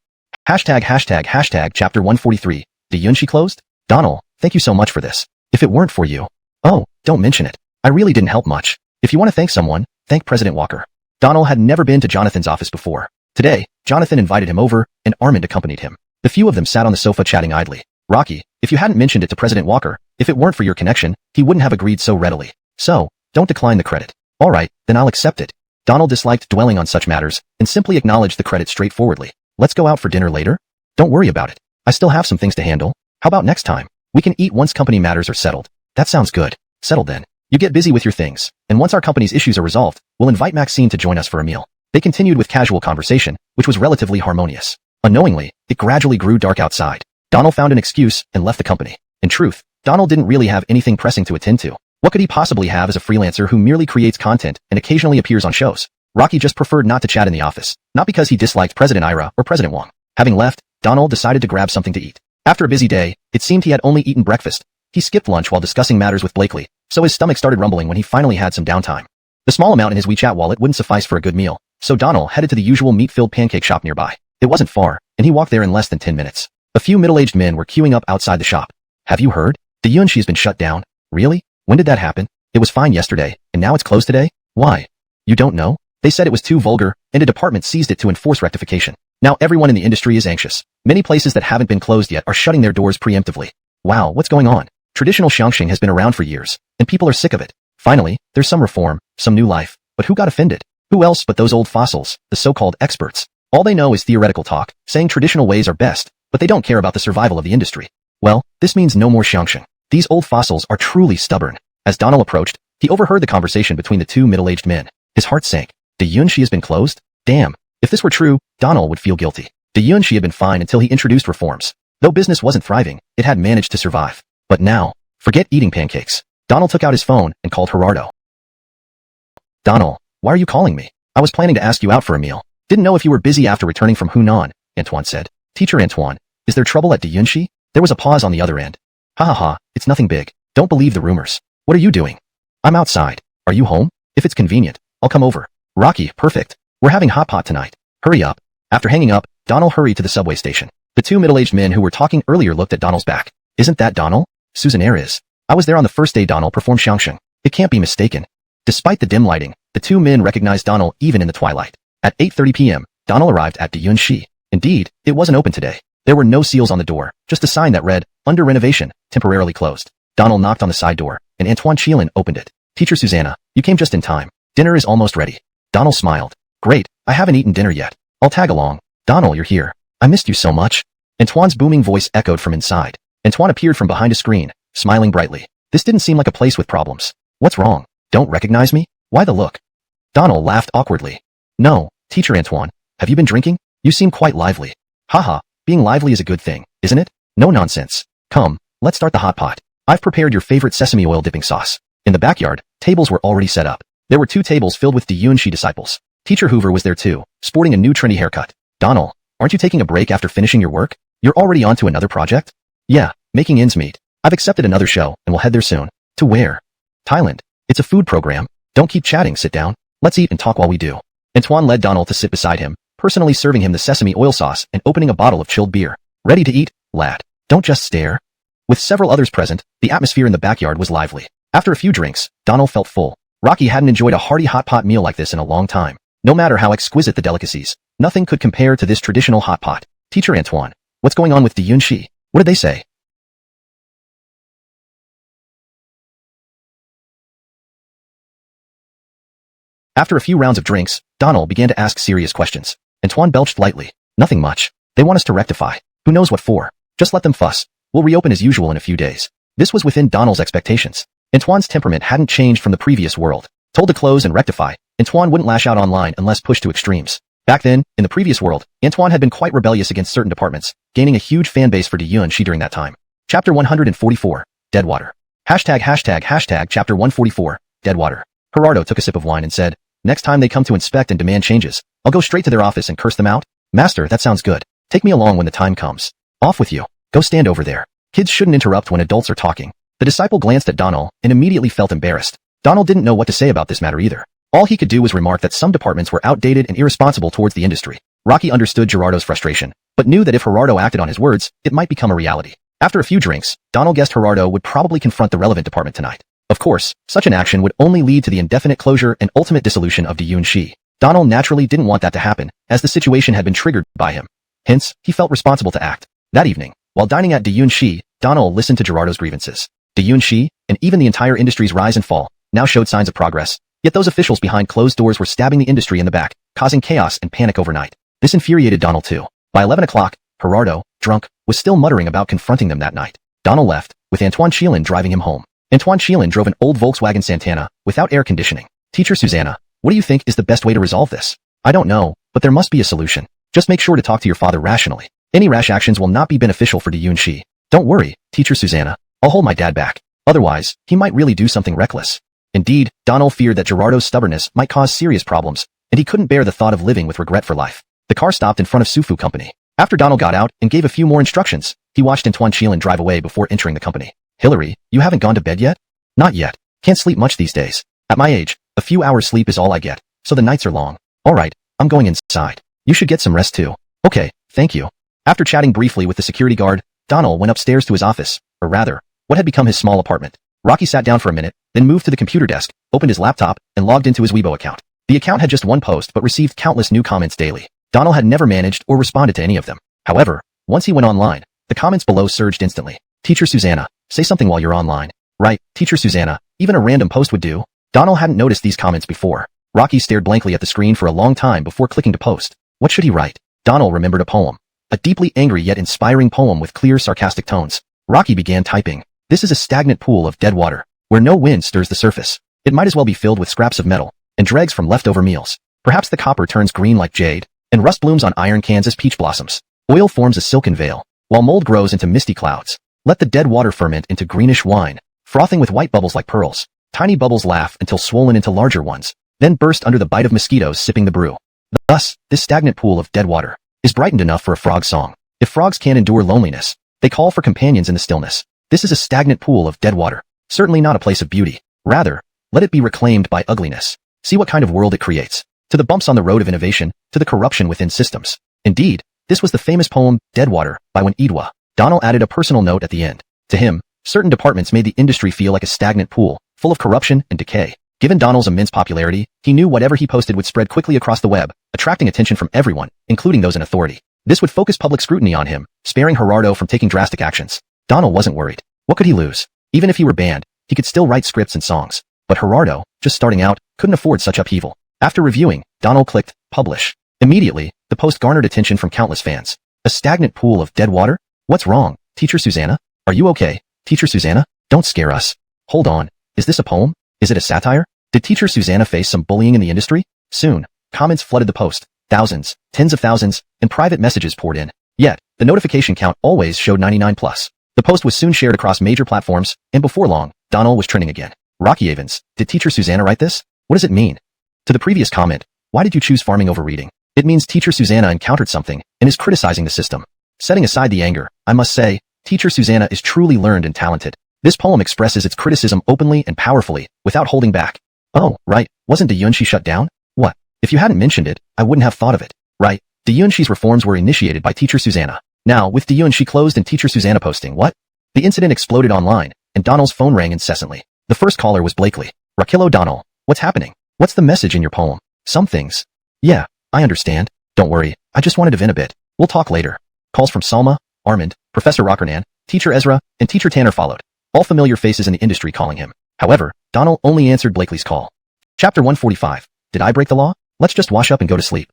Hashtag chapter 143. The Yunshi closed? Donald, thank you so much for this. If it weren't for you. Oh, don't mention it. I really didn't help much. If you want to thank someone, thank President Walker. Donald had never been to Jonathan's office before. Today, Jonathan invited him over, and Armand accompanied him. The few of them sat on the sofa chatting idly. Rocky, if you hadn't mentioned it to President Walker, if it weren't for your connection, he wouldn't have agreed so readily. So, don't decline the credit. All right, then I'll accept it. Donald disliked dwelling on such matters, and simply acknowledged the credit straightforwardly. Let's go out for dinner later? Don't worry about it. I still have some things to handle. How about next time? We can eat once company matters are settled. That sounds good. Settled then. You get busy with your things, and once our company's issues are resolved, we'll invite Maxine to join us for a meal. They continued with casual conversation, which was relatively harmonious. Unknowingly, it gradually grew dark outside. Donald found an excuse and left the company. In truth, Donald didn't really have anything pressing to attend to. What could he possibly have as a freelancer who merely creates content and occasionally appears on shows? Rocky just preferred not to chat in the office, not because he disliked President Ira or President Wang. Having left, Donald decided to grab something to eat. After a busy day, it seemed he had only eaten breakfast. He skipped lunch while discussing matters with Blakely, so his stomach started rumbling when he finally had some downtime. The small amount in his WeChat wallet wouldn't suffice for a good meal, so Donald headed to the usual meat-filled pancake shop nearby. It wasn't far, and he walked there in less than 10 minutes. A few middle-aged men were queuing up outside the shop. Have you heard? The Yunshi has been shut down. Really? When did that happen? It was fine yesterday, and now it's closed today? Why? You don't know? They said it was too vulgar, and a department seized it to enforce rectification. Now everyone in the industry is anxious. Many places that haven't been closed yet are shutting their doors preemptively. Wow, what's going on? Traditional Xiangxing has been around for years, and people are sick of it. Finally, there's some reform, some new life, but who got offended? Who else but those old fossils, the so-called experts? All they know is theoretical talk, saying traditional ways are best, but they don't care about the survival of the industry. Well, this means no more Xiangxing. These old fossils are truly stubborn. As Donald approached, he overheard the conversation between the two middle-aged men. His heart sank. The Yunshi has been closed? Damn. If this were true, Donald would feel guilty. De Yunxi had been fine until he introduced reforms. Though business wasn't thriving, it had managed to survive. But now, forget eating pancakes. Donald took out his phone and called Gerardo. Donald, why are you calling me? I was planning to ask you out for a meal. Didn't know if you were busy after returning from Hunan, Antoine said. Teacher Antoine, is there trouble at De Yunxi? There was a pause on the other end. Ha ha ha, it's nothing big. Don't believe the rumors. What are you doing? I'm outside. Are you home? If it's convenient, I'll come over. Rocky, perfect. We're having hot pot tonight. Hurry up. After hanging up, Donald hurried to the subway station. The two middle-aged men who were talking earlier looked at Donald's back. Isn't that Donald? Souvenir is. I was there on the first day Donald performed Xiangsheng. It can't be mistaken. Despite the dim lighting, the two men recognized Donald even in the twilight. At 8:30 p.m., Donald arrived at De Yunxi. Indeed, it wasn't open today. There were no seals on the door, just a sign that read, under renovation, temporarily closed. Donald knocked on the side door, and Antoine Chilin opened it. Teacher Susanna, you came just in time. Dinner is almost ready. Donald smiled. Great, I haven't eaten dinner yet. I'll tag along. Donald, you're here. I missed you so much. Antoine's booming voice echoed from inside. Antoine appeared from behind a screen, smiling brightly. This didn't seem like a place with problems. What's wrong? Don't recognize me? Why the look? Donald laughed awkwardly. No, Teacher Antoine. Have you been drinking? You seem quite lively. Haha, being lively is a good thing, isn't it? No nonsense. Come, let's start the hot pot. I've prepared your favorite sesame oil dipping sauce. In the backyard, tables were already set up. There were 2 tables filled with De Yunxi disciples. Teacher Hoover was there too, sporting a new trendy haircut. Donald, aren't you taking a break after finishing your work? You're already on to another project? Yeah, making ends meet. I've accepted another show and will head there soon. To where? Thailand. It's a food program. Don't keep chatting, sit down. Let's eat and talk while we do. Antoine led Donald to sit beside him, personally serving him the sesame oil sauce and opening a bottle of chilled beer. Ready to eat, lad? Don't just stare. With several others present, the atmosphere in the backyard was lively. After a few drinks, Donald felt full. Rocky hadn't enjoyed a hearty hot pot meal like this in a long time. No matter how exquisite the delicacies, nothing could compare to this traditional hot pot. Teacher Antoine, what's going on with De Yunxi? What did they say? After a few rounds of drinks, Donald began to ask serious questions. Antoine belched lightly. Nothing much. They want us to rectify. Who knows what for? Just let them fuss. We'll reopen as usual in a few days. This was within Donald's expectations. Antoine's temperament hadn't changed from the previous world. Told to close and rectify, Antoine wouldn't lash out online unless pushed to extremes. Back then, in the previous world, Antoine had been quite rebellious against certain departments, gaining a huge fanbase for De Yunxi during that time. Chapter 144, Deadwater. ####, Chapter 144, Deadwater. Gerardo took a sip of wine and said, next time they come to inspect and demand changes, I'll go straight to their office and curse them out. Master, that sounds good. Take me along when the time comes. Off with you. Go stand over there. Kids shouldn't interrupt when adults are talking. The disciple glanced at Donald and immediately felt embarrassed. Donald didn't know what to say about this matter either. All he could do was remark that some departments were outdated and irresponsible towards the industry. Rocky understood Gerardo's frustration, but knew that if Gerardo acted on his words, it might become a reality. After a few drinks, Donald guessed Gerardo would probably confront the relevant department tonight. Of course, such an action would only lead to the indefinite closure and ultimate dissolution of De Yunxi. Donald naturally didn't want that to happen, as the situation had been triggered by him. Hence, he felt responsible to act. That evening, while dining at De Yunxi, Donald listened to Gerardo's grievances. De Yunxi, and even the entire industry's rise and fall, now showed signs of progress. Yet those officials behind closed doors were stabbing the industry in the back, causing chaos and panic overnight. This infuriated Donald too. By 11 o'clock, Gerardo, drunk, was still muttering about confronting them that night. Donald left, with Antoine Chilin driving him home. Antoine Chilin drove an old Volkswagen Santana, without air conditioning. Teacher Susanna, what do you think is the best way to resolve this? I don't know, but there must be a solution. Just make sure to talk to your father rationally. Any rash actions will not be beneficial for De Yunxi. Don't worry, Teacher Susanna. I'll hold my dad back. Otherwise, he might really do something reckless. Indeed, Donald feared that Gerardo's stubbornness might cause serious problems, and he couldn't bear the thought of living with regret for life. The car stopped in front of Sufu Company. After Donald got out and gave a few more instructions, he watched Antoine Chilin drive away before entering the company. Hillary, you haven't gone to bed yet? Not yet. Can't sleep much these days. At my age, a few hours sleep is all I get, so the nights are long. Alright, I'm going inside. You should get some rest too. Okay, thank you. After chatting briefly with the security guard, Donald went upstairs to his office, or rather, what had become his small apartment. Rocky sat down for a minute, then moved to the computer desk, opened his laptop, and logged into his Weibo account. The account had just one post but received countless new comments daily. Donald had never managed or responded to any of them. However, once he went online, the comments below surged instantly. Teacher Susanna, say something while you're online. Right, Teacher Susanna, even a random post would do. Donald hadn't noticed these comments before. Rocky stared blankly at the screen for a long time before clicking to post. What should he write? Donald remembered a poem. A deeply angry yet inspiring poem with clear sarcastic tones. Rocky began typing. This is a stagnant pool of dead water, where no wind stirs the surface. It might as well be filled with scraps of metal and dregs from leftover meals. Perhaps the copper turns green like jade, and rust blooms on iron cans as peach blossoms. Oil forms a silken veil, while mold grows into misty clouds. Let the dead water ferment into greenish wine, frothing with white bubbles like pearls. Tiny bubbles laugh until swollen into larger ones, then burst under the bite of mosquitoes sipping the brew. Thus, this stagnant pool of dead water is brightened enough for a frog's song. If frogs can't endure loneliness, they call for companions in the stillness. This is a stagnant pool of dead water, certainly not a place of beauty. Rather, let it be reclaimed by ugliness. See what kind of world it creates. To the bumps on the road of innovation, to the corruption within systems. Indeed, this was the famous poem, Dead Water, by Edwa. Donald added a personal note at the end. To him, certain departments made the industry feel like a stagnant pool, full of corruption and decay. Given Donald's immense popularity, he knew whatever he posted would spread quickly across the web, attracting attention from everyone, including those in authority. This would focus public scrutiny on him, sparing Gerardo from taking drastic actions. Donald wasn't worried. What could he lose? Even if he were banned, he could still write scripts and songs. But Gerardo, just starting out, couldn't afford such upheaval. After reviewing, Donald clicked publish. Immediately, the post garnered attention from countless fans. A stagnant pool of dead water? What's wrong, Teacher Susanna? Are you okay, Teacher Susanna? Don't scare us. Hold on. Is this a poem? Is it a satire? Did Teacher Susanna face some bullying in the industry? Soon, comments flooded the post. Thousands, tens of thousands, and private messages poured in. Yet, the notification count always showed 99 plus. The post was soon shared across major platforms, and before long, Donald was trending again. Rocky Avens, did Teacher Susanna write this? What does it mean? To the previous comment, why did you choose farming over reading? It means Teacher Susanna encountered something and is criticizing the system. Setting aside the anger, I must say, Teacher Susanna is truly learned and talented. This poem expresses its criticism openly and powerfully, without holding back. Oh, right, wasn't the Yunshi shut down? What? If you hadn't mentioned it, I wouldn't have thought of it. Right, the Yunshi's reforms were initiated by Teacher Susanna. Now, with the Yunshi closed and Teacher Susanna posting what? The incident exploded online, and Donald's phone rang incessantly. The first caller was Blakely. Rakillo Donald, what's happening? What's the message in your poem? Some things. Yeah, I understand. Don't worry, I just wanted to vent a bit. We'll talk later. Calls from Salma, Armand, Professor Rockernan, Teacher Ezra, and Teacher Tanner followed. All familiar faces in the industry calling him. However, Donald only answered Blakely's call. Chapter 145. Did I break the law? Let's just wash up and go to sleep.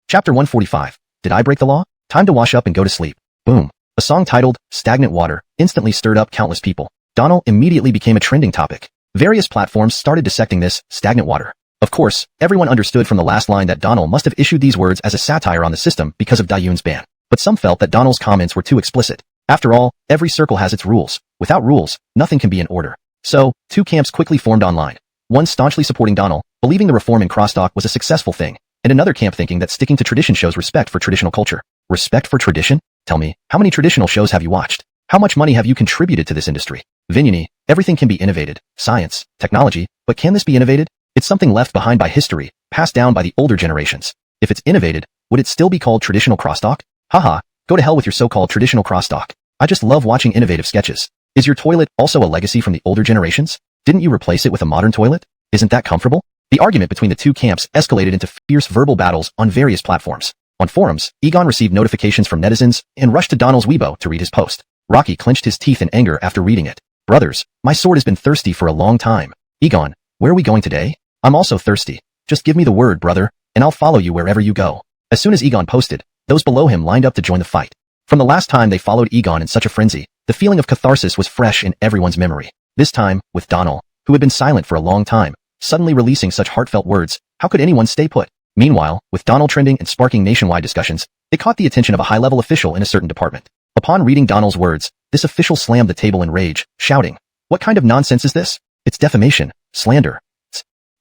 Chapter 145. Did I break the law? Time to wash up and go to sleep. Boom. A song titled, Stagnant Water, instantly stirred up countless people. Donald immediately became a trending topic. Various platforms started dissecting this, stagnant water. Of course, everyone understood from the last line that Donald must have issued these words as a satire on the system because of Dayun's ban. But some felt that Donald's comments were too explicit. After all, every circle has its rules. Without rules, nothing can be in order. So, two camps quickly formed online. One staunchly supporting Donald, believing the reform in crosstalk was a successful thing, and another camp thinking that sticking to tradition shows respect for traditional culture. Respect for tradition? Tell me, how many traditional shows have you watched? How much money have you contributed to this industry? Vignani, everything can be innovated, science, technology, but can this be innovated? It's something left behind by history, passed down by the older generations. If it's innovated, would it still be called traditional crosstalk? Haha, go to hell with your so-called traditional crosstalk. I just love watching innovative sketches. Is your toilet also a legacy from the older generations? Didn't you replace it with a modern toilet? Isn't that comfortable? The argument between the two camps escalated into fierce verbal battles on various platforms. On forums, Egon received notifications from netizens and rushed to Donald's Weibo to read his post. Rocky clenched his teeth in anger after reading it. Brothers, my sword has been thirsty for a long time. Egon, where are we going today? I'm also thirsty. Just give me the word, brother, and I'll follow you wherever you go. As soon as Egon posted, those below him lined up to join the fight. From the last time they followed Egon in such a frenzy, the feeling of catharsis was fresh in everyone's memory. This time, with Donald, who had been silent for a long time, suddenly releasing such heartfelt words, how could anyone stay put? Meanwhile, with Donald trending and sparking nationwide discussions, it caught the attention of a high-level official in a certain department. Upon reading Donald's words, this official slammed the table in rage, shouting, "What kind of nonsense is this? It's defamation, slander."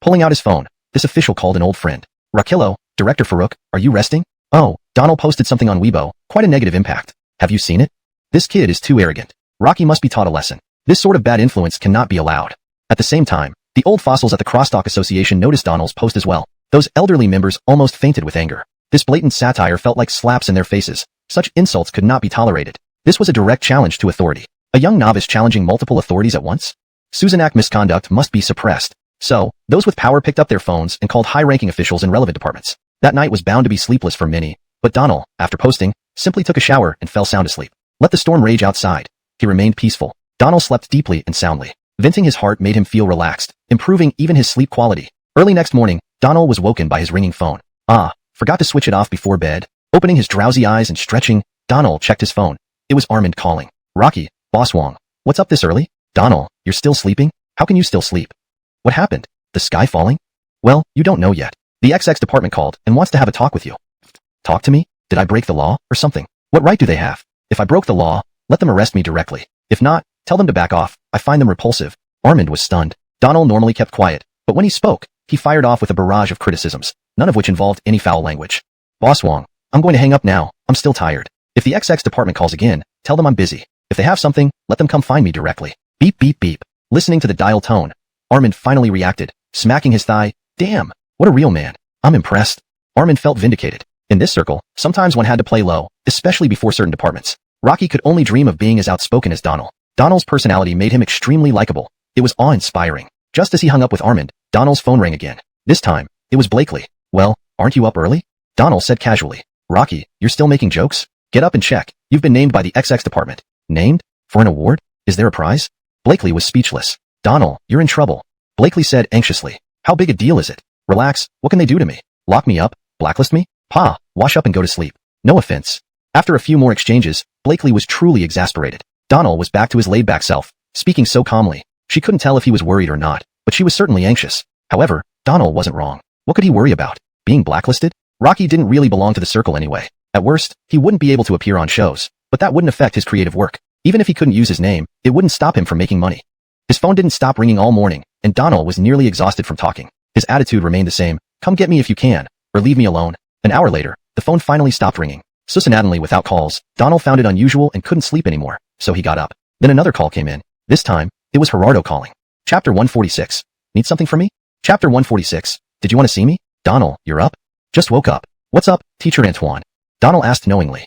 Pulling out his phone, this official called an old friend. Rakillo, Director Farouk, are you resting? Oh, Donald posted something on Weibo, quite a negative impact. Have you seen it? This kid is too arrogant. Rocky must be taught a lesson. This sort of bad influence cannot be allowed. At the same time, the old fossils at the Crosstalk Association noticed Donald's post as well. Those elderly members almost fainted with anger. This blatant satire felt like slaps in their faces. Such insults could not be tolerated. This was a direct challenge to authority. A young novice challenging multiple authorities at once? Susanak misconduct must be suppressed. So, those with power picked up their phones and called high-ranking officials in relevant departments. That night was bound to be sleepless for many, but Donald, after posting, simply took a shower and fell sound asleep. Let the storm rage outside. He remained peaceful. Donald slept deeply and soundly. Venting his heart made him feel relaxed, improving even his sleep quality. Early next morning, Donald was woken by his ringing phone. Forgot to switch it off before bed. Opening his drowsy eyes and stretching, Donald checked his phone. It was Armand calling. Rocky, Boss Wong. What's up this early? Donald, you're still sleeping? How can you still sleep? What happened? The sky falling? Well, you don't know yet. The XX department called and wants to have a talk with you. Talk to me? Did I break the law or something? What right do they have? If I broke the law, let them arrest me directly. If not, tell them to back off. I find them repulsive. Armand was stunned. Donald normally kept quiet, but when he spoke, he fired off with a barrage of criticisms, none of which involved any foul language. Boss Wong, I'm going to hang up now. I'm still tired. If the XX department calls again, tell them I'm busy. If they have something, let them come find me directly. Beep beep beep. Listening to the dial tone, Armand finally reacted, smacking his thigh. Damn, what a real man. I'm impressed. Armand felt vindicated. In this circle, sometimes one had to play low, especially before certain departments. Rocky could only dream of being as outspoken as Donald. Donald's personality made him extremely likable. It was awe-inspiring. Just as he hung up with Armand, Donald's phone rang again. This time, it was Blakely. Well, aren't you up early? Donald said casually. Rocky, you're still making jokes? Get up and check. You've been named by the XX department. Named? For an award? Is there a prize? Blakely was speechless. Donald, you're in trouble. Blakely said anxiously. How big a deal is it? Relax, what can they do to me? Lock me up? Blacklist me? Pa, wash up and go to sleep. No offense. After a few more exchanges, Blakely was truly exasperated. Donald was back to his laid-back self, speaking so calmly. She couldn't tell if he was worried or not, but she was certainly anxious. However, Donald wasn't wrong. What could he worry about? Being blacklisted? Rocky didn't really belong to the circle anyway. At worst, he wouldn't be able to appear on shows, but that wouldn't affect his creative work. Even if he couldn't use his name, it wouldn't stop him from making money. His phone didn't stop ringing all morning, and Donald was nearly exhausted from talking. His attitude remained the same. Come get me if you can, or leave me alone. An hour later, the phone finally stopped ringing. Suddenly without calls, Donald found it unusual and couldn't sleep anymore, so he got up. Then another call came in. This time, it was Gerardo calling. Chapter 146. Need something from me? Chapter 146. Did you want to see me? Donald, you're up? Just woke up. What's up, Teacher Antoine? Donald asked knowingly.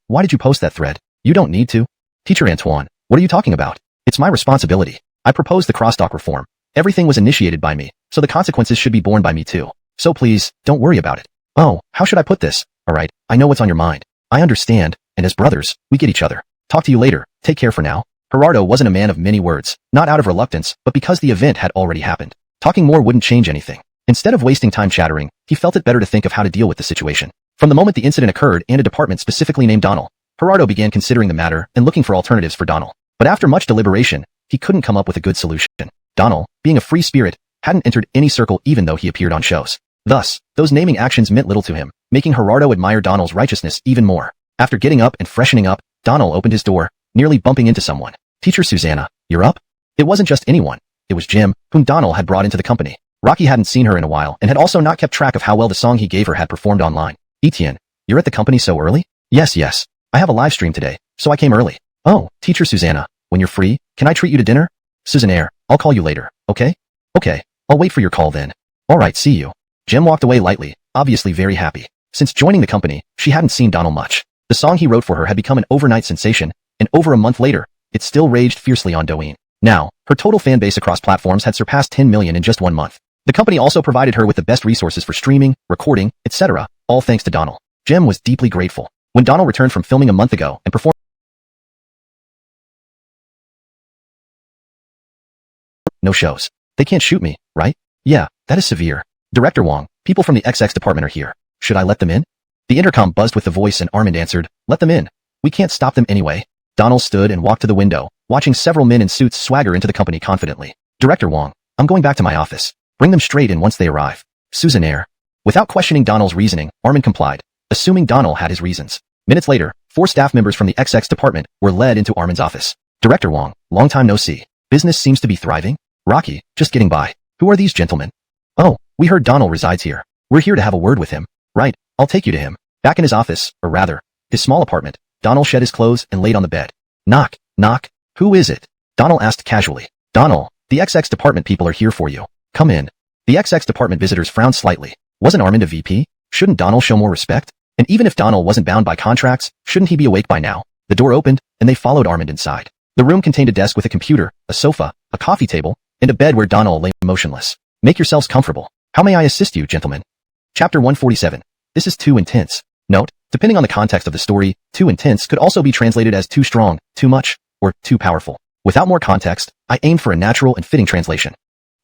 Why did you post that thread? You don't need to. Teacher Antoine, what are you talking about? It's my responsibility. I proposed the crosstalk reform. Everything was initiated by me, so the consequences should be borne by me too. So please, don't worry about it. Oh, how should I put this? Alright, I know what's on your mind. I understand, and as brothers, we get each other. Talk to you later. Take care for now. Gerardo wasn't a man of many words, not out of reluctance, but because the event had already happened. Talking more wouldn't change anything. Instead of wasting time chattering, he felt it better to think of how to deal with the situation. From the moment the incident occurred and a department specifically named Donald, Gerardo began considering the matter and looking for alternatives for Donald. But after much deliberation, he couldn't come up with a good solution. Donald, being a free spirit, hadn't entered any circle even though he appeared on shows. Thus, those naming actions meant little to him, making Gerardo admire Donald's righteousness even more. After getting up and freshening up, Donald opened his door, nearly bumping into someone. Teacher Susanna, you're up? It wasn't just anyone. It was Jim, whom Donald had brought into the company. Rocky hadn't seen her in a while and had also not kept track of how well the song he gave her had performed online. Etienne, you're at the company so early? Yes. I have a live stream today, so I came early. Oh, Teacher Susanna, when you're free, can I treat you to dinner? Susannaire, I'll call you later, okay? Okay, I'll wait for your call then. Alright, see you. Jim walked away lightly, obviously very happy. Since joining the company, she hadn't seen Donald much. The song he wrote for her had become an overnight sensation, and over a month later, it still raged fiercely on Douyin. Now, her total fan base across platforms had surpassed 10 million in just 1 month. The company also provided her with the best resources for streaming, recording, etc., all thanks to Donald. Jim was deeply grateful. When Donald returned from filming a month ago and performed no shows. They can't shoot me, right? Yeah, that is severe. Director Wong, people from the XX department are here. Should I let them in? The intercom buzzed with the voice and Armand answered, let them in. We can't stop them anyway. Donald stood and walked to the window, watching several men in suits swagger into the company confidently. Director Wong, I'm going back to my office. Bring them straight in once they arrive. Susannaire. Without questioning Donald's reasoning, Armand complied, assuming Donald had his reasons. Minutes later, 4 staff members from the XX department were led into Armand's office. Director Wong, long time no see. Business seems to be thriving. Rocky, just getting by. Who are these gentlemen? Oh, we heard Donald resides here. We're here to have a word with him. Right, I'll take you to him. Back in his office, or rather, his small apartment, Donald shed his clothes and laid on the bed. Knock, knock. Who is it? Donald asked casually. Donald, the XX department people are here for you. Come in. The XX department visitors frowned slightly. Wasn't Armand a VP? Shouldn't Donald show more respect? And even if Donald wasn't bound by contracts, shouldn't he be awake by now? The door opened, and they followed Armand inside. The room contained a desk with a computer, a sofa, a coffee table, and a bed where Donald lay motionless. Make yourselves comfortable. How may I assist you, gentlemen? Chapter 147. This is too intense. Note, depending on the context of the story, too intense could also be translated as too strong, too much, or too powerful. Without more context, I aimed for a natural and fitting translation.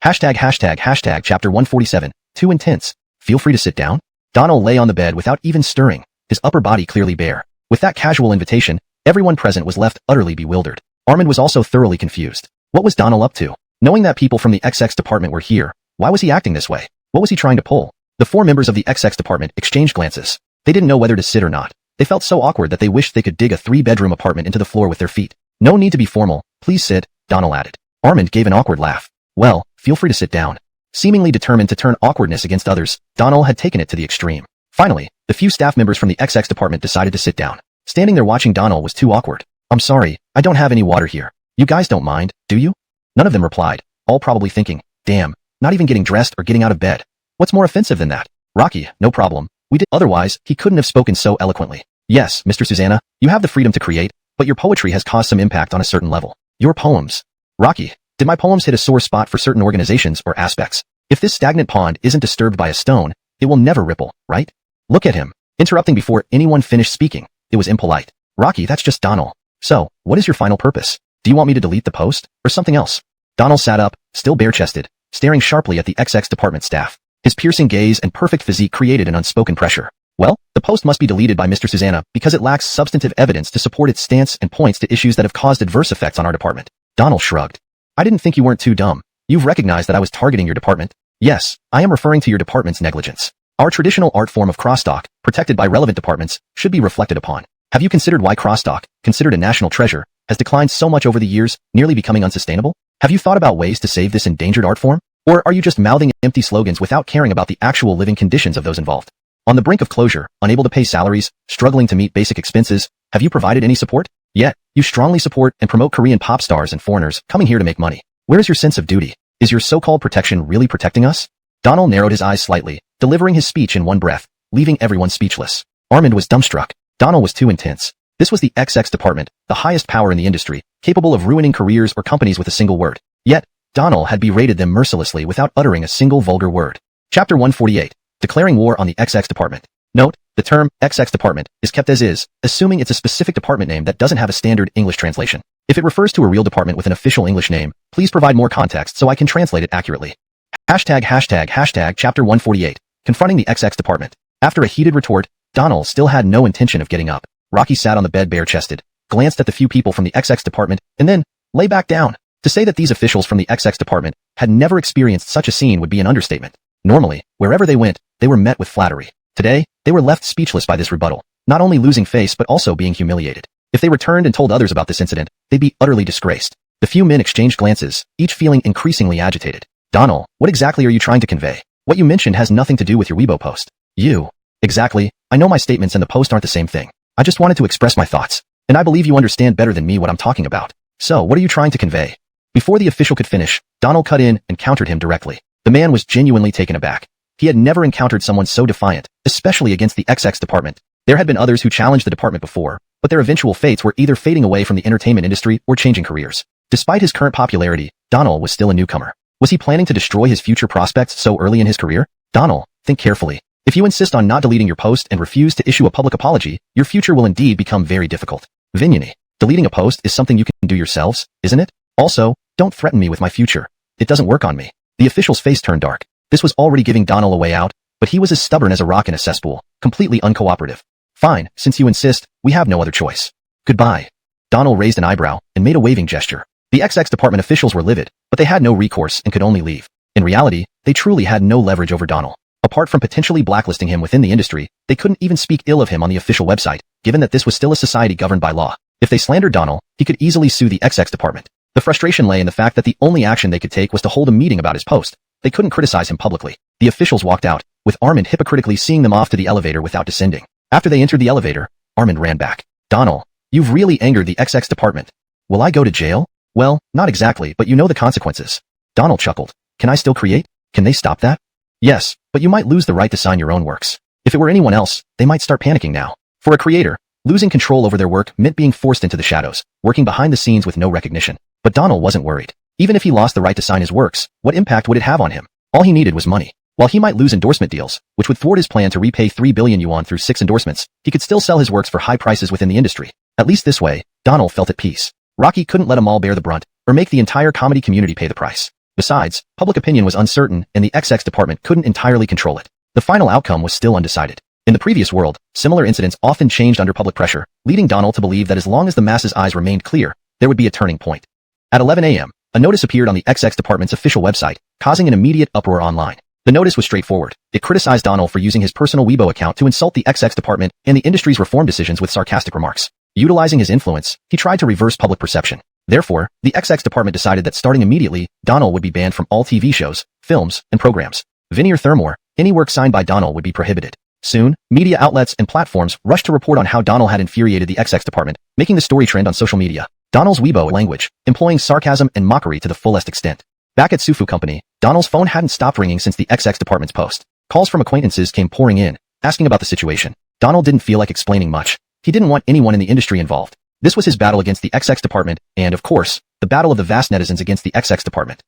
Hashtag chapter 147. Too intense. Feel free to sit down. Donald lay on the bed without even stirring, his upper body clearly bare. With that casual invitation, everyone present was left utterly bewildered. Armand was also thoroughly confused. What was Donald up to? Knowing that people from the XX department were here, why was he acting this way? What was he trying to pull? The four members of the XX department exchanged glances. They didn't know whether to sit or not. They felt so awkward that they wished they could dig a 3-bedroom apartment into the floor with their feet. No need to be formal. Please sit, Donald added. Armand gave an awkward laugh. Well, feel free to sit down. Seemingly determined to turn awkwardness against others, Donald had taken it to the extreme. Finally, the few staff members from the XX department decided to sit down. Standing there watching Donald was too awkward. I'm sorry, I don't have any water here. You guys don't mind, do you? None of them replied, all probably thinking, damn, not even getting dressed or getting out of bed. What's more offensive than that? Rocky, no problem. We did. Otherwise, he couldn't have spoken so eloquently. Yes, Mr. Susanna, you have the freedom to create, but your poetry has caused some impact on a certain level. Your poems. Rocky, did my poems hit a sore spot for certain organizations or aspects? If this stagnant pond isn't disturbed by a stone, it will never ripple, right? Look at him. Interrupting before anyone finished speaking. It was impolite. Rocky, that's just Donald. So, what is your final purpose? Do you want me to delete the post, or something else? Donald sat up, still bare-chested, staring sharply at the XX department staff. His piercing gaze and perfect physique created an unspoken pressure. Well, the post must be deleted by Mr. Susanna because it lacks substantive evidence to support its stance and points to issues that have caused adverse effects on our department. Donald shrugged. I didn't think you weren't too dumb. You've recognized that I was targeting your department. Yes, I am referring to your department's negligence. Our traditional art form of crosstalk, protected by relevant departments, should be reflected upon. Have you considered why crosstalk, considered a national treasure, has declined so much over the years, nearly becoming unsustainable? Have you thought about ways to save this endangered art form? Or are you just mouthing empty slogans without caring about the actual living conditions of those involved? On the brink of closure, unable to pay salaries, struggling to meet basic expenses, have you provided any support? Yet, you strongly support and promote Korean pop stars and foreigners coming here to make money. Where is your sense of duty? Is your so-called protection really protecting us? Donald narrowed his eyes slightly, delivering his speech in one breath, leaving everyone speechless. Armand was dumbstruck. Donald was too intense. This was the XX department, the highest power in the industry, capable of ruining careers or companies with a single word. Yet, Donald had berated them mercilessly without uttering a single vulgar word. Chapter 148. Declaring war on the XX department. Note, the term XX department is kept as is, assuming it's a specific department name that doesn't have a standard English translation. If it refers to a real department with an official English name, please provide more context so I can translate it accurately. Hashtag Chapter 148. Confronting the XX department. After a heated retort, Donald still had no intention of getting up. Rocky sat on the bed bare-chested, glanced at the few people from the XX department, and then lay back down. To say that these officials from the XX department had never experienced such a scene would be an understatement. Normally, wherever they went, they were met with flattery. Today, they were left speechless by this rebuttal, not only losing face but also being humiliated. If they returned and told others about this incident, they'd be utterly disgraced. The few men exchanged glances, each feeling increasingly agitated. Donald, what exactly are you trying to convey? What you mentioned has nothing to do with your Weibo post. You. Exactly, I know my statements and the post aren't the same thing. I just wanted to express my thoughts. And I believe you understand better than me what I'm talking about. So, what are you trying to convey? Before the official could finish, Donald cut in and countered him directly. The man was genuinely taken aback. He had never encountered someone so defiant, especially against the XX department. There had been others who challenged the department before, but their eventual fates were either fading away from the entertainment industry or changing careers. Despite his current popularity, Donald was still a newcomer. Was he planning to destroy his future prospects so early in his career? Donald, think carefully. If you insist on not deleting your post and refuse to issue a public apology, your future will indeed become very difficult. Vignani, deleting a post is something you can do yourselves, isn't it? Also, don't threaten me with my future. It doesn't work on me. The official's face turned dark. This was already giving Donald a way out, but he was as stubborn as a rock in a cesspool, completely uncooperative. Fine, since you insist, we have no other choice. Goodbye. Donald raised an eyebrow and made a waving gesture. The XX department officials were livid, but they had no recourse and could only leave. In reality, they truly had no leverage over Donald. Apart from potentially blacklisting him within the industry, they couldn't even speak ill of him on the official website, given that this was still a society governed by law. If they slandered Donald, he could easily sue the XX department. The frustration lay in the fact that the only action they could take was to hold a meeting about his post. They couldn't criticize him publicly. The officials walked out, with Armand hypocritically seeing them off to the elevator without descending. After they entered the elevator, Armand ran back. Donald, you've really angered the XX department. Will I go to jail? Well, not exactly, but you know the consequences. Donald chuckled. Can I still create? Can they stop that? Yes, but you might lose the right to sign your own works. If it were anyone else, they might start panicking now. For a creator, losing control over their work meant being forced into the shadows, working behind the scenes with no recognition. But Donald wasn't worried. Even if he lost the right to sign his works, what impact would it have on him? All he needed was money. While he might lose endorsement deals, which would thwart his plan to repay 3 billion yuan through 6 endorsements, he could still sell his works for high prices within the industry. At least this way, Donald felt at peace. Rocky couldn't let them all bear the brunt, or make the entire comedy community pay the price. Besides, public opinion was uncertain and the XX department couldn't entirely control it. The final outcome was still undecided. In the previous world, similar incidents often changed under public pressure, leading Donald to believe that as long as the masses' eyes remained clear, there would be a turning point. At 11 a.m., a notice appeared on the XX department's official website, causing an immediate uproar online. The notice was straightforward. It criticized Donald for using his personal Weibo account to insult the XX department and the industry's reform decisions with sarcastic remarks. Utilizing his influence, he tried to reverse public perception. Therefore, the XX department decided that starting immediately, Donald would be banned from all TV shows, films, and programs. Veneer Thermore, any work signed by Donald would be prohibited. Soon, media outlets and platforms rushed to report on how Donald had infuriated the XX department, making the story trend on social media. Donald's Weibo language, employing sarcasm and mockery to the fullest extent. Back at Sufu Company, Donald's phone hadn't stopped ringing since the XX department's post. Calls from acquaintances came pouring in, asking about the situation. Donald didn't feel like explaining much. He didn't want anyone in the industry involved. This was his battle against the XX department, and of course, the battle of the vast netizens against the XX department.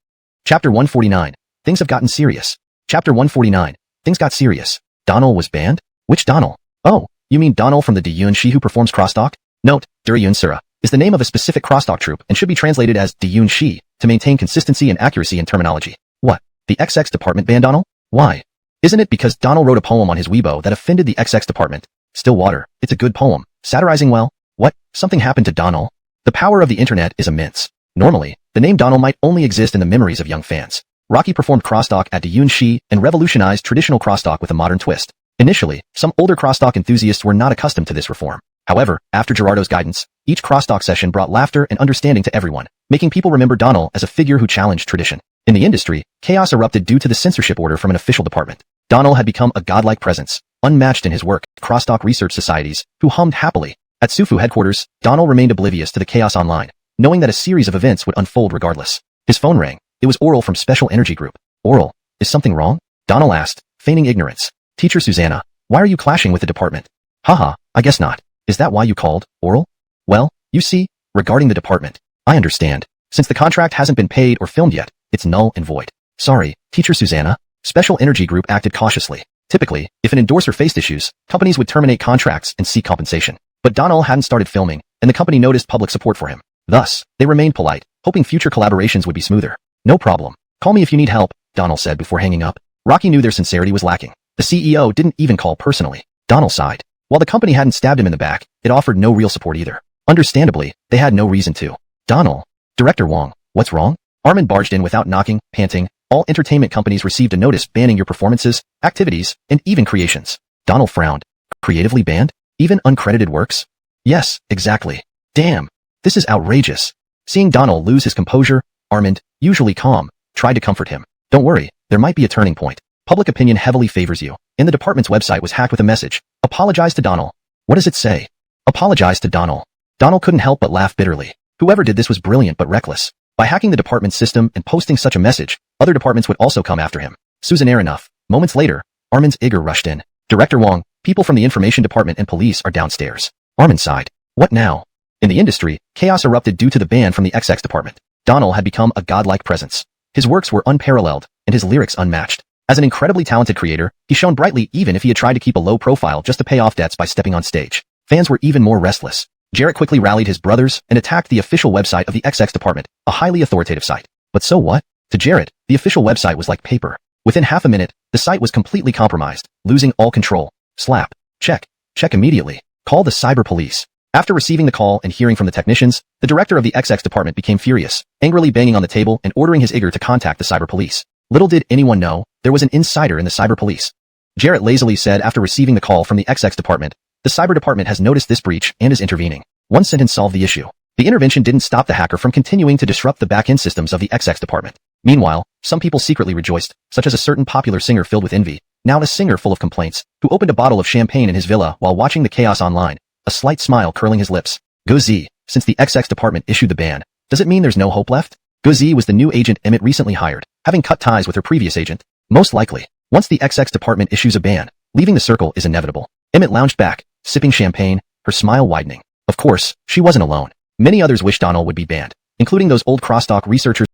Chapter 149. Things have gotten serious. Chapter 149. Things got serious. Donald was banned? Which Donald? Oh, you mean Donald from the Diyun Shi who performs crosstalk? Note, Duriyun Sura is the name of a specific crosstalk troupe and should be translated as Diyun Shi to maintain consistency and accuracy in terminology. What? The XX department banned Donald? Why? Isn't it because Donald wrote a poem on his Weibo that offended the XX department? Still water. It's a good poem. Satirizing well. What? Something happened to Donald? The power of the internet is immense. Normally, the name Donald might only exist in the memories of young fans. Rocky performed crosstalk at Diyun Shi and revolutionized traditional crosstalk with a modern twist. Initially, some older crosstalk enthusiasts were not accustomed to this reform. However, after Gerardo's guidance, each crosstalk session brought laughter and understanding to everyone, making people remember Donald as a figure who challenged tradition. In the industry, chaos erupted due to the censorship order from an official department. Donald had become a godlike presence, unmatched in his work, crosstalk research societies, who hummed happily. At Sufu headquarters, Donald remained oblivious to the chaos online, knowing that a series of events would unfold regardless. His phone rang. It was Oral from Special Energy Group. Oral, is something wrong? Donald asked, feigning ignorance. Teacher Susanna, why are you clashing with the department? Haha, I guess not. Is that why you called, Oral? Well, you see, regarding the department, I understand. Since the contract hasn't been paid or filmed yet, it's null and void. Sorry, Teacher Susanna. Special Energy Group acted cautiously. Typically, if an endorser faced issues, companies would terminate contracts and seek compensation. But Donald hadn't started filming, and the company noticed public support for him. Thus, they remained polite, hoping future collaborations would be smoother. No problem. Call me if you need help, Donald said before hanging up. Rocky knew their sincerity was lacking. The CEO didn't even call personally. Donald sighed. While the company hadn't stabbed him in the back, it offered no real support either. Understandably, they had no reason to. Donald. Director Wong, what's wrong? Armin barged in without knocking, panting. All entertainment companies received a notice banning your performances, activities, and even creations. Donald frowned. Creatively banned? Even uncredited works? Yes, exactly. Damn. This is outrageous. Seeing Donald lose his composure, Armand, usually calm, tried to comfort him. Don't worry, there might be a turning point. Public opinion heavily favors you. And the department's website was hacked with a message. Apologize to Donald. What does it say? Apologize to Donald. Donald couldn't help but laugh bitterly. Whoever did this was brilliant but reckless. By hacking the department's system and posting such a message, other departments would also come after him. Susannaire enough. Moments later, Armin's Igor rushed in. Director Wong, people from the information department and police are downstairs. Armin sighed. What now? In the industry, chaos erupted due to the ban from the XX department. Donald had become a godlike presence. His works were unparalleled, and his lyrics unmatched. As an incredibly talented creator, he shone brightly even if he had tried to keep a low profile just to pay off debts by stepping on stage. Fans were even more restless. Jarrett quickly rallied his brothers and attacked the official website of the XX department, a highly authoritative site. But so what? To Jarrett, the official website was like paper. Within half a minute, the site was completely compromised, losing all control. Slap. Check. Check immediately. Call the cyber police. After receiving the call and hearing from the technicians, the director of the XX department became furious, angrily banging on the table and ordering his Igor to contact the cyber police. Little did anyone know, there was an insider in the cyber police. Jarrett lazily said after receiving the call from the XX department, the cyber department has noticed this breach and is intervening. One sentence solved the issue. The intervention didn't stop the hacker from continuing to disrupt the back-end systems of the XX department. Meanwhile, some people secretly rejoiced, such as a certain popular singer filled with envy, now a singer full of complaints, who opened a bottle of champagne in his villa while watching the chaos online, a slight smile curling his lips. Go Z, since the XX department issued the ban, does it mean there's no hope left? Go Z was the new agent Emmett recently hired, having cut ties with her previous agent. Most likely, once the XX department issues a ban, leaving the circle is inevitable. Emmett lounged back, sipping champagne, her smile widening. Of course, she wasn't alone. Many others wished Donald would be banned, including those old crosstalk researchers.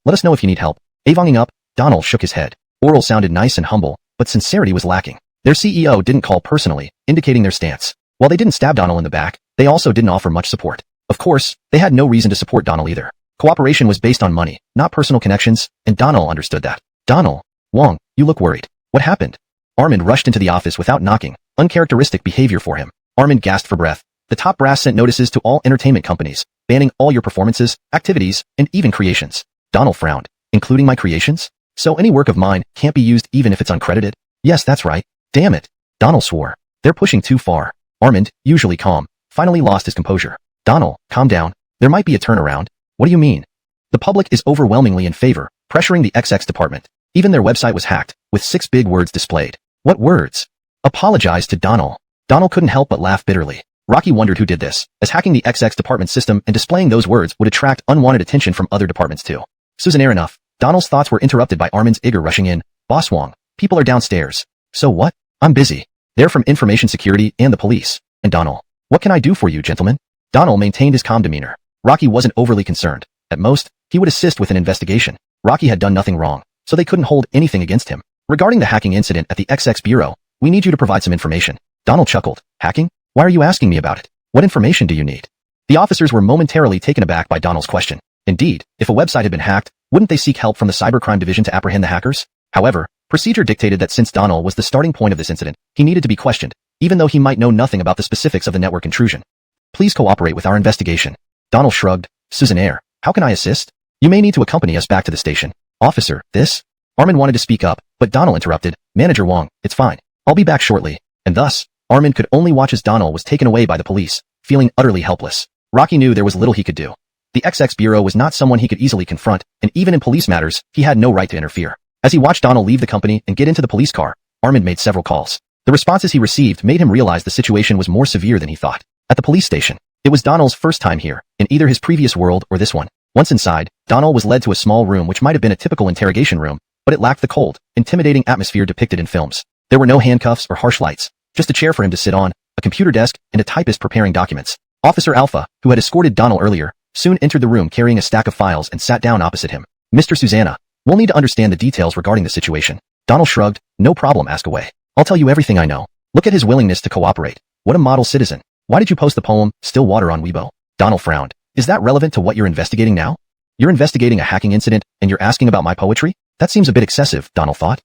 Let us know if you need help. Avonging up, Donald shook his head. Oral sounded nice and humble, but sincerity was lacking. Their CEO didn't call personally, indicating their stance. While they didn't stab Donald in the back, they also didn't offer much support. Of course, they had no reason to support Donald either. Cooperation was based on money, not personal connections, and Donald understood that. Donald. Wong, you look worried. What happened? Armin rushed into the office without knocking, uncharacteristic behavior for him. Armin gasped for breath. The top brass sent notices to all entertainment companies, banning all your performances, activities, and even creations. Donald frowned. Including my creations? So any work of mine can't be used even if it's uncredited? Yes, that's right. Damn it. Donald swore. They're pushing too far. Armand, usually calm, finally lost his composure. Donald, calm down. There might be a turnaround. What do you mean? The public is overwhelmingly in favor, pressuring the XX department. Even their website was hacked, with 6 big words displayed. What words? Apologize to Donald. Donald couldn't help but laugh bitterly. Rocky wondered who did this, as hacking the XX department system and displaying those words would attract unwanted attention from other departments too. Susannaire enough. Donald's thoughts were interrupted by Armand's eager rushing in. Boss Wong, people are downstairs. So what? I'm busy. They're from information security and the police. And Donald, what can I do for you, gentlemen? Donald maintained his calm demeanor. Rocky wasn't overly concerned. At most, he would assist with an investigation. Rocky had done nothing wrong, so they couldn't hold anything against him. Regarding the hacking incident at the XX Bureau, we need you to provide some information. Donald chuckled. Hacking? Why are you asking me about it? What information do you need? The officers were momentarily taken aback by Donald's question. Indeed, if a website had been hacked, wouldn't they seek help from the Cybercrime Division to apprehend the hackers? However, procedure dictated that since Donald was the starting point of this incident, he needed to be questioned, even though he might know nothing about the specifics of the network intrusion. Please cooperate with our investigation. Donald shrugged. Susannaire, how can I assist? You may need to accompany us back to the station. Officer, this? Armand wanted to speak up, but Donald interrupted. Manager Wong, it's fine. I'll be back shortly. And thus, Armand could only watch as Donald was taken away by the police, feeling utterly helpless. Rocky knew there was little he could do. The XX Bureau was not someone he could easily confront, and even in police matters, he had no right to interfere. As he watched Donald leave the company and get into the police car, Armand made several calls. The responses he received made him realize the situation was more severe than he thought. At the police station, it was Donald's first time here, in either his previous world or this one. Once inside, Donald was led to a small room which might have been a typical interrogation room, but it lacked the cold, intimidating atmosphere depicted in films. There were no handcuffs or harsh lights, just a chair for him to sit on, a computer desk, and a typist preparing documents. Officer Alpha, who had escorted Donald earlier, soon entered the room carrying a stack of files and sat down opposite him. Mr. Susanna, we'll need to understand the details regarding the situation. Donald shrugged. No problem, ask away. I'll tell you everything I know. Look at his willingness to cooperate. What a model citizen. Why did you post the poem, Still Water on Weibo? Donald frowned. Is that relevant to what you're investigating now? You're investigating a hacking incident, and you're asking about my poetry? That seems a bit excessive, Donald thought.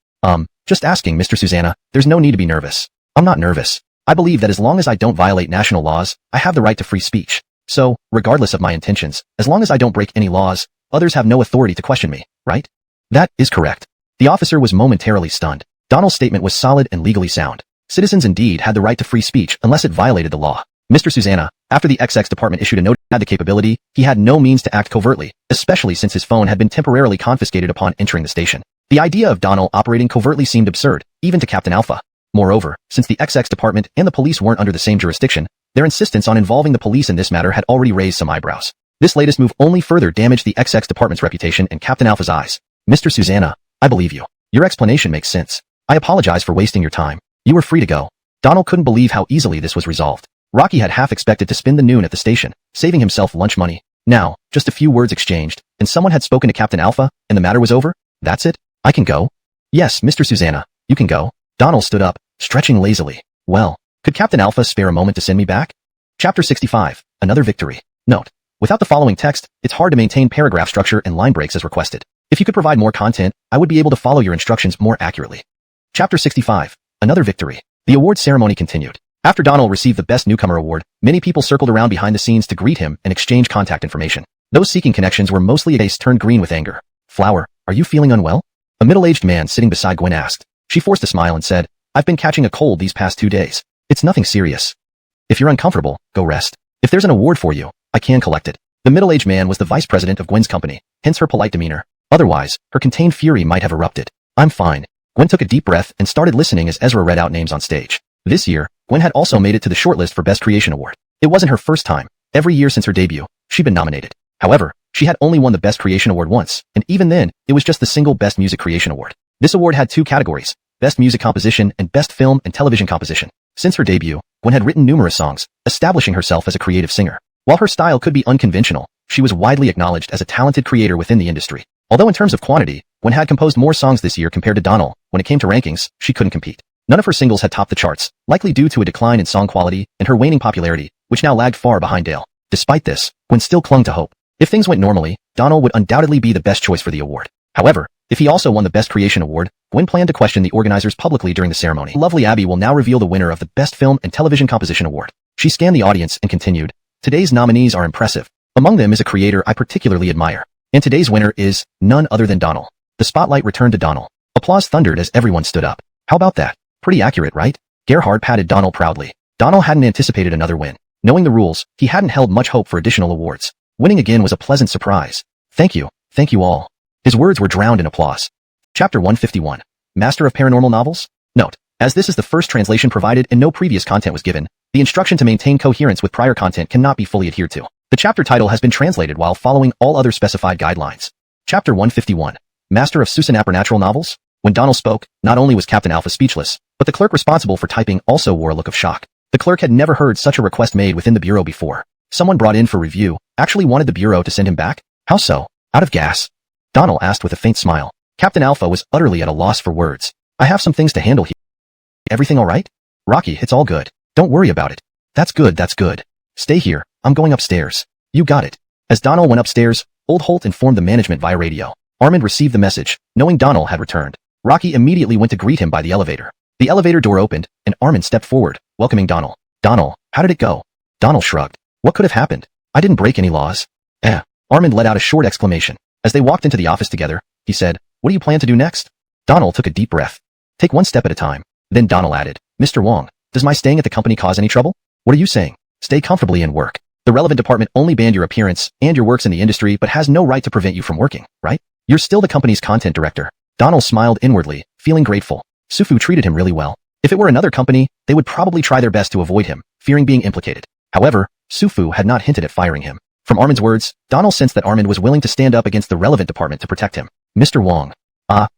Just asking, Mr. Susanna. There's no need to be nervous. I'm not nervous. I believe that as long as I don't violate national laws, I have the right to free speech. So, regardless of my intentions, as long as I don't break any laws, others have no authority to question me, right? That is correct. The officer was momentarily stunned. Donald's statement was solid and legally sound. Citizens indeed had the right to free speech unless it violated the law. Mr. Susanna, after the XX department issued a note that had the capability, he had no means to act covertly, especially since his phone had been temporarily confiscated upon entering the station. The idea of Donald operating covertly seemed absurd, even to Captain Alpha. Moreover, since the XX department and the police weren't under the same jurisdiction, their insistence on involving the police in this matter had already raised some eyebrows. This latest move only further damaged the XX department's reputation in Captain Alpha's eyes. Mr. Susanna, I believe you. Your explanation makes sense. I apologize for wasting your time. You were free to go. Donald couldn't believe how easily this was resolved. Rocky had half expected to spend the noon at the station, saving himself lunch money. Now, just a few words exchanged, and someone had spoken to Captain Alpha, and the matter was over? That's it? I can go? Yes, Mr. Susanna, you can go. Donald stood up, stretching lazily. Well, could Captain Alpha spare a moment to send me back? Chapter 65, Another Victory. Note: without the following text, it's hard to maintain paragraph structure and line breaks as requested. If you could provide more content, I would be able to follow your instructions more accurately. Chapter 65, Another Victory. The award ceremony continued. After Donald received the Best Newcomer award, many people circled around behind the scenes to greet him and exchange contact information. Those seeking connections were mostly a face turned green with anger. Flower, are you feeling unwell? A middle-aged man sitting beside Gwen asked. She forced a smile and said, I've been catching a cold these past 2 days. It's nothing serious. If you're uncomfortable, go rest. If there's an award for you, I can collect it. The middle-aged man was the vice president of Gwen's company, hence her polite demeanor. Otherwise, her contained fury might have erupted. I'm fine. Gwen took a deep breath and started listening as Ezra read out names on stage. This year, Gwen had also made it to the shortlist for Best Creation Award. It wasn't her first time. Every year since her debut, she'd been nominated. However, she had only won the Best Creation Award once, and even then, it was just the single Best Music Creation Award. This award had 2 categories, Best Music Composition and Best Film and Television Composition. Since her debut, Gwen had written numerous songs, establishing herself as a creative singer. While her style could be unconventional, she was widely acknowledged as a talented creator within the industry. Although in terms of quantity, Gwen had composed more songs this year compared to Donald, when it came to rankings, she couldn't compete. None of her singles had topped the charts, likely due to a decline in song quality and her waning popularity, which now lagged far behind Dale. Despite this, Gwen still clung to hope. If things went normally, Donald would undoubtedly be the best choice for the award. However, if he also won the Best Creation Award, Gwen planned to question the organizers publicly during the ceremony. Lovely Abby will now reveal the winner of the Best Film and Television Composition Award. She She scanned the audience and continued, "Today's nominees are impressive. Among them is a creator I particularly admire. And today's winner is none other than Donald." The spotlight returned to Donald. Applause thundered as everyone stood up. "How about that? Pretty accurate, right?" Gerhard patted Donald proudly. Donald hadn't anticipated another win. Knowing the rules, he hadn't held much hope for additional awards. Winning again was a pleasant surprise. Thank you all." His words were drowned in applause. Chapter 151. Master of Paranormal Novels? Note: as this is the first translation provided and no previous content was given, the instruction to maintain coherence with prior content cannot be fully adhered to. The chapter title has been translated while following all other specified guidelines. Chapter 151. Master of Supernatural Novels? When Donald spoke, not only was Captain Alpha speechless, but the clerk responsible for typing also wore a look of shock. The clerk had never heard such a request made within the bureau before. Someone brought in for review actually wanted the bureau to send him back? How so? Out of gas? Donald asked with a faint smile. Captain Alpha was utterly at a loss for words. "I have some things to handle here." "Everything all right?" "Rocky, it's all good. Don't worry about it." That's good. "Stay here, I'm going upstairs." "You got it." As Donald went upstairs, Old Holt informed the management via radio. Armand received the message, knowing Donald had returned. Rocky immediately went to greet him by the elevator. The elevator door opened, and Armand stepped forward, welcoming Donald. "Donald, how did it go?" Donald shrugged. "What could have happened? I didn't break any laws." Armand let out a short exclamation. As they walked into the office together, he said, "What do you plan to do next?" Donald took a deep breath. "Take one step at a time." Then Donald added, "Mr. Wong, does my staying at the company cause any trouble?" "What are you saying?" "Stay comfortably and work. The relevant department only banned your appearance and your works in the industry but has no right to prevent you from working, right? You're still the company's content director." Donald smiled inwardly, feeling grateful. Sufu treated him really well. If it were another company, they would probably try their best to avoid him, fearing being implicated. However, Sufu had not hinted at firing him. From Armand's words, Donald sensed that Armand was willing to stand up against the relevant department to protect him. "Mr. Wong.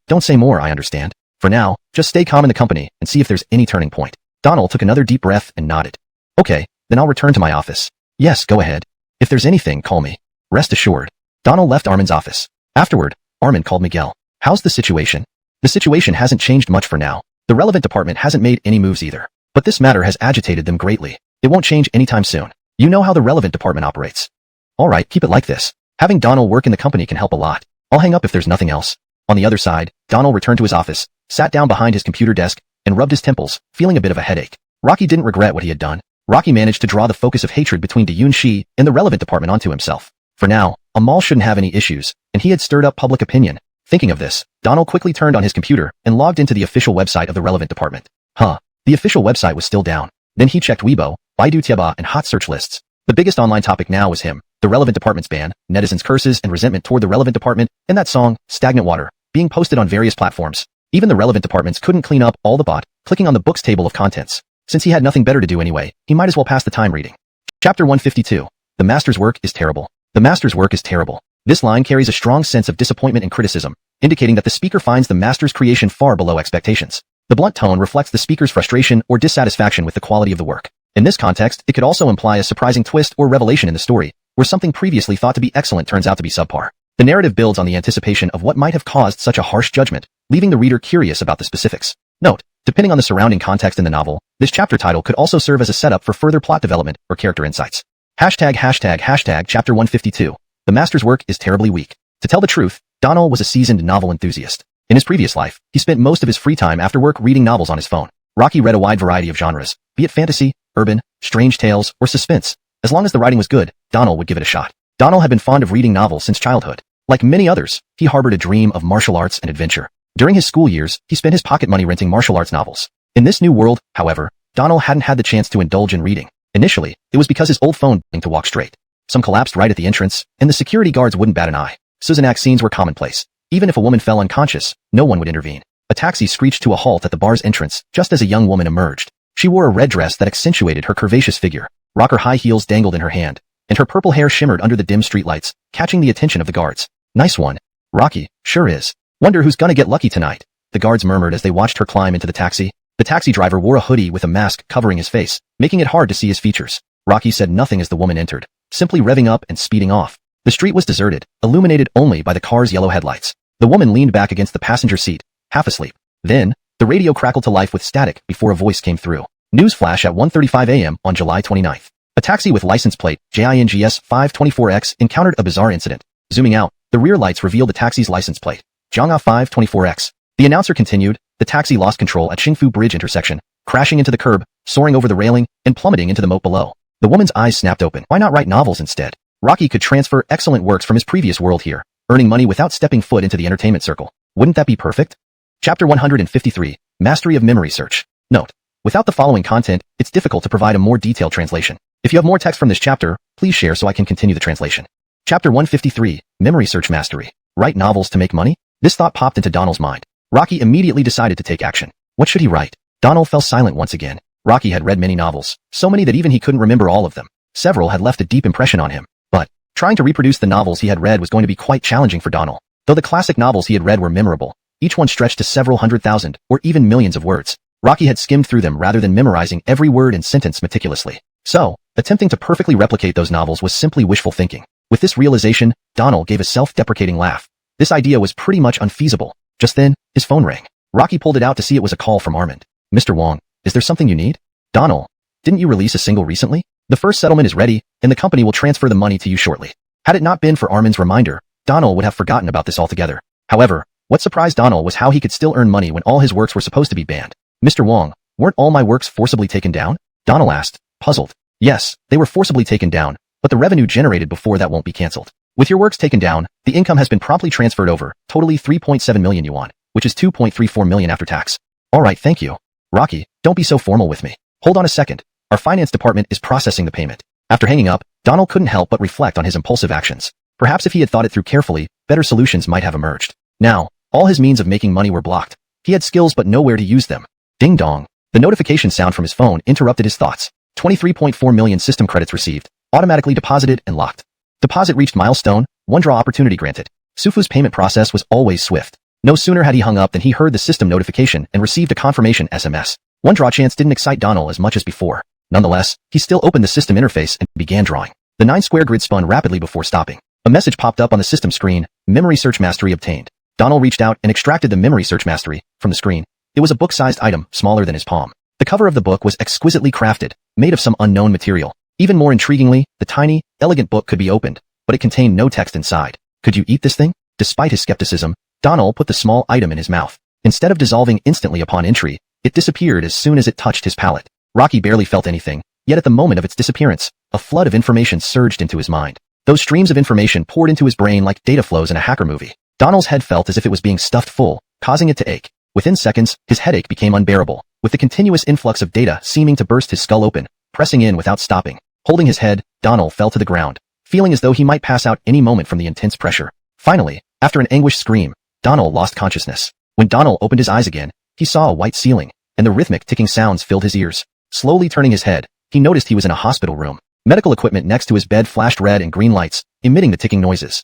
Don't say more, I understand. For now, just stay calm in the company and see if there's any turning point." Donald took another deep breath and nodded. "Okay, then I'll return to my office." "Yes, go ahead. If there's anything, call me." Rest assured. Donald left Armand's office. Afterward, Armand called Miguel. "How's the situation?" "The situation hasn't changed much for now. The relevant department hasn't made any moves either. But this matter has agitated them greatly. It won't change anytime soon. You know how the relevant department operates." "All right, keep it like this. Having Donald work in the company can help a lot. I'll hang up if there's nothing else." On the other side, Donald returned to his office, sat down behind his computer desk, and rubbed his temples, feeling a bit of a headache. Rocky didn't regret what he had done. Rocky managed to draw the focus of hatred between Dayun Shi and the relevant department onto himself. For now, Amal shouldn't have any issues, and he had stirred up public opinion. Thinking of this, Donald quickly turned on his computer and logged into the official website of the relevant department. The official website was still down. Then he checked Weibo, Baidu Tieba, and hot search lists. The biggest online topic now was him, the relevant department's ban, netizens' curses and resentment toward the relevant department, and that song, Stagnant Water, being posted on various platforms. Even the relevant departments couldn't clean up all the bot, clicking on the book's table of contents. Since he had nothing better to do anyway, he might as well pass the time reading. Chapter 152. The Master's work is terrible. The Master's work is terrible. This line carries a strong sense of disappointment and criticism, indicating that the speaker finds the Master's creation far below expectations. The blunt tone reflects the speaker's frustration or dissatisfaction with the quality of the work. In this context, it could also imply a surprising twist or revelation in the story, where something previously thought to be excellent turns out to be subpar. The narrative builds on the anticipation of what might have caused such a harsh judgment, leaving the reader curious about the specifics. Note: depending on the surrounding context in the novel, this chapter title could also serve as a setup for further plot development or character insights. ####Chapter 152. The Master's work is terribly weak. To tell the truth, Donald was a seasoned novel enthusiast. In his previous life, he spent most of his free time after work reading novels on his phone. Rocky read a wide variety of genres, be it fantasy, urban, strange tales, or suspense. As long as the writing was good, Donald would give it a shot. Donald had been fond of reading novels since childhood. Like many others, he harbored a dream of martial arts and adventure. During his school years, he spent his pocket money renting martial arts novels. In this new world, however, Donald hadn't had the chance to indulge in reading. Initially, it was because his old phone didn't to walk straight. Some collapsed right at the entrance, and the security guards wouldn't bat an eye. Suzanak scenes were commonplace. Even if a woman fell unconscious, no one would intervene. A taxi screeched to a halt at the bar's entrance just as a young woman emerged. She wore a red dress that accentuated her curvaceous figure. Rocker high heels dangled in her hand, and her purple hair shimmered under the dim streetlights, catching the attention of the guards. "Nice one. Rocky, sure is. Wonder who's gonna get lucky tonight," the guards murmured as they watched her climb into the taxi. The taxi driver wore a hoodie with a mask covering his face, making it hard to see his features. Rocky said nothing as the woman entered, simply revving up and speeding off. The street was deserted, illuminated only by the car's yellow headlights. The woman leaned back against the passenger seat, half asleep. Then, the radio crackled to life with static before a voice came through. News flash at 1:35 a.m. on July 29th. A taxi with license plate JINGS 524X encountered a bizarre incident. Zooming out, the rear lights revealed the taxi's license plate, Jiangha 524X. The announcer continued, "The taxi lost control at Xingfu Bridge intersection, crashing into the curb, soaring over the railing, and plummeting into the moat below. The woman's eyes snapped open. Why not write novels instead? Rocky could transfer excellent works from his previous world here, earning money without stepping foot into the entertainment circle. Wouldn't that be perfect? Chapter 153, Mastery of Memory Search. Note: without the following content, it's difficult to provide a more detailed translation. If you have more text from this chapter, please share so I can continue the translation. Chapter 153, Memory Search Mastery. Write novels to make money? This thought popped into Donald's mind. Rocky immediately decided to take action. What should he write? Donald fell silent once again. Rocky had read many novels, so many that even he couldn't remember all of them. Several had left a deep impression on him, but trying to reproduce the novels he had read was going to be quite challenging for Donald. Though the classic novels he had read were memorable, each one stretched to several 100,000 or even millions of words. Rocky had skimmed through them rather than memorizing every word and sentence meticulously. So, attempting to perfectly replicate those novels was simply wishful thinking. With this realization, Donald gave a self-deprecating laugh. This idea was pretty much unfeasible. Just then, his phone rang. Rocky pulled it out to see it was a call from Armand. Mr. Wong, is there something you need? Donald, didn't you release a single recently? The first settlement is ready, and the company will transfer the money to you shortly. Had it not been for Armand's reminder, Donald would have forgotten about this altogether. However, what surprised Donald was how he could still earn money when all his works were supposed to be banned. Mr. Wong, weren't all my works forcibly taken down? Donald asked, puzzled. Yes, they were forcibly taken down, but the revenue generated before that won't be cancelled. With your works taken down, the income has been promptly transferred over, totally 3.7 million yuan, which is 2.34 million after tax. Alright, thank you. Rocky, don't be so formal with me. Hold on a second. Our finance department is processing the payment. After hanging up, Donald couldn't help but reflect on his impulsive actions. Perhaps if he had thought it through carefully, better solutions might have emerged. Now, all his means of making money were blocked. He had skills but nowhere to use them. Ding dong. The notification sound from his phone interrupted his thoughts. 23.4 million system credits received, automatically deposited and locked. Deposit reached milestone, one draw opportunity granted. Sufu's payment process was always swift. No sooner had he hung up than he heard the system notification and received a confirmation SMS. One draw chance didn't excite Donald as much as before. Nonetheless, he still opened the system interface and began drawing. The 9-square grid spun rapidly before stopping. A message popped up on the system screen, Memory Search Mastery obtained. Donald reached out and extracted the Memory Search Mastery from the screen. It was a book-sized item, smaller than his palm. The cover of the book was exquisitely crafted, made of some unknown material. Even more intriguingly, the tiny, elegant book could be opened, but it contained no text inside. Could you eat this thing? Despite his skepticism, Donald put the small item in his mouth. Instead of dissolving instantly upon entry, it disappeared as soon as it touched his palate. Rocky barely felt anything, yet at the moment of its disappearance, a flood of information surged into his mind. Those streams of information poured into his brain like data flows in a hacker movie. Donald's head felt as if it was being stuffed full, causing it to ache. Within seconds, his headache became unbearable, with the continuous influx of data seeming to burst his skull open, pressing in without stopping. Holding his head, Donald fell to the ground, feeling as though he might pass out any moment from the intense pressure. Finally, after an anguished scream, Donald lost consciousness. When Donald opened his eyes again, he saw a white ceiling, and the rhythmic ticking sounds filled his ears. Slowly turning his head, he noticed he was in a hospital room. Medical equipment next to his bed flashed red and green lights, emitting the ticking noises.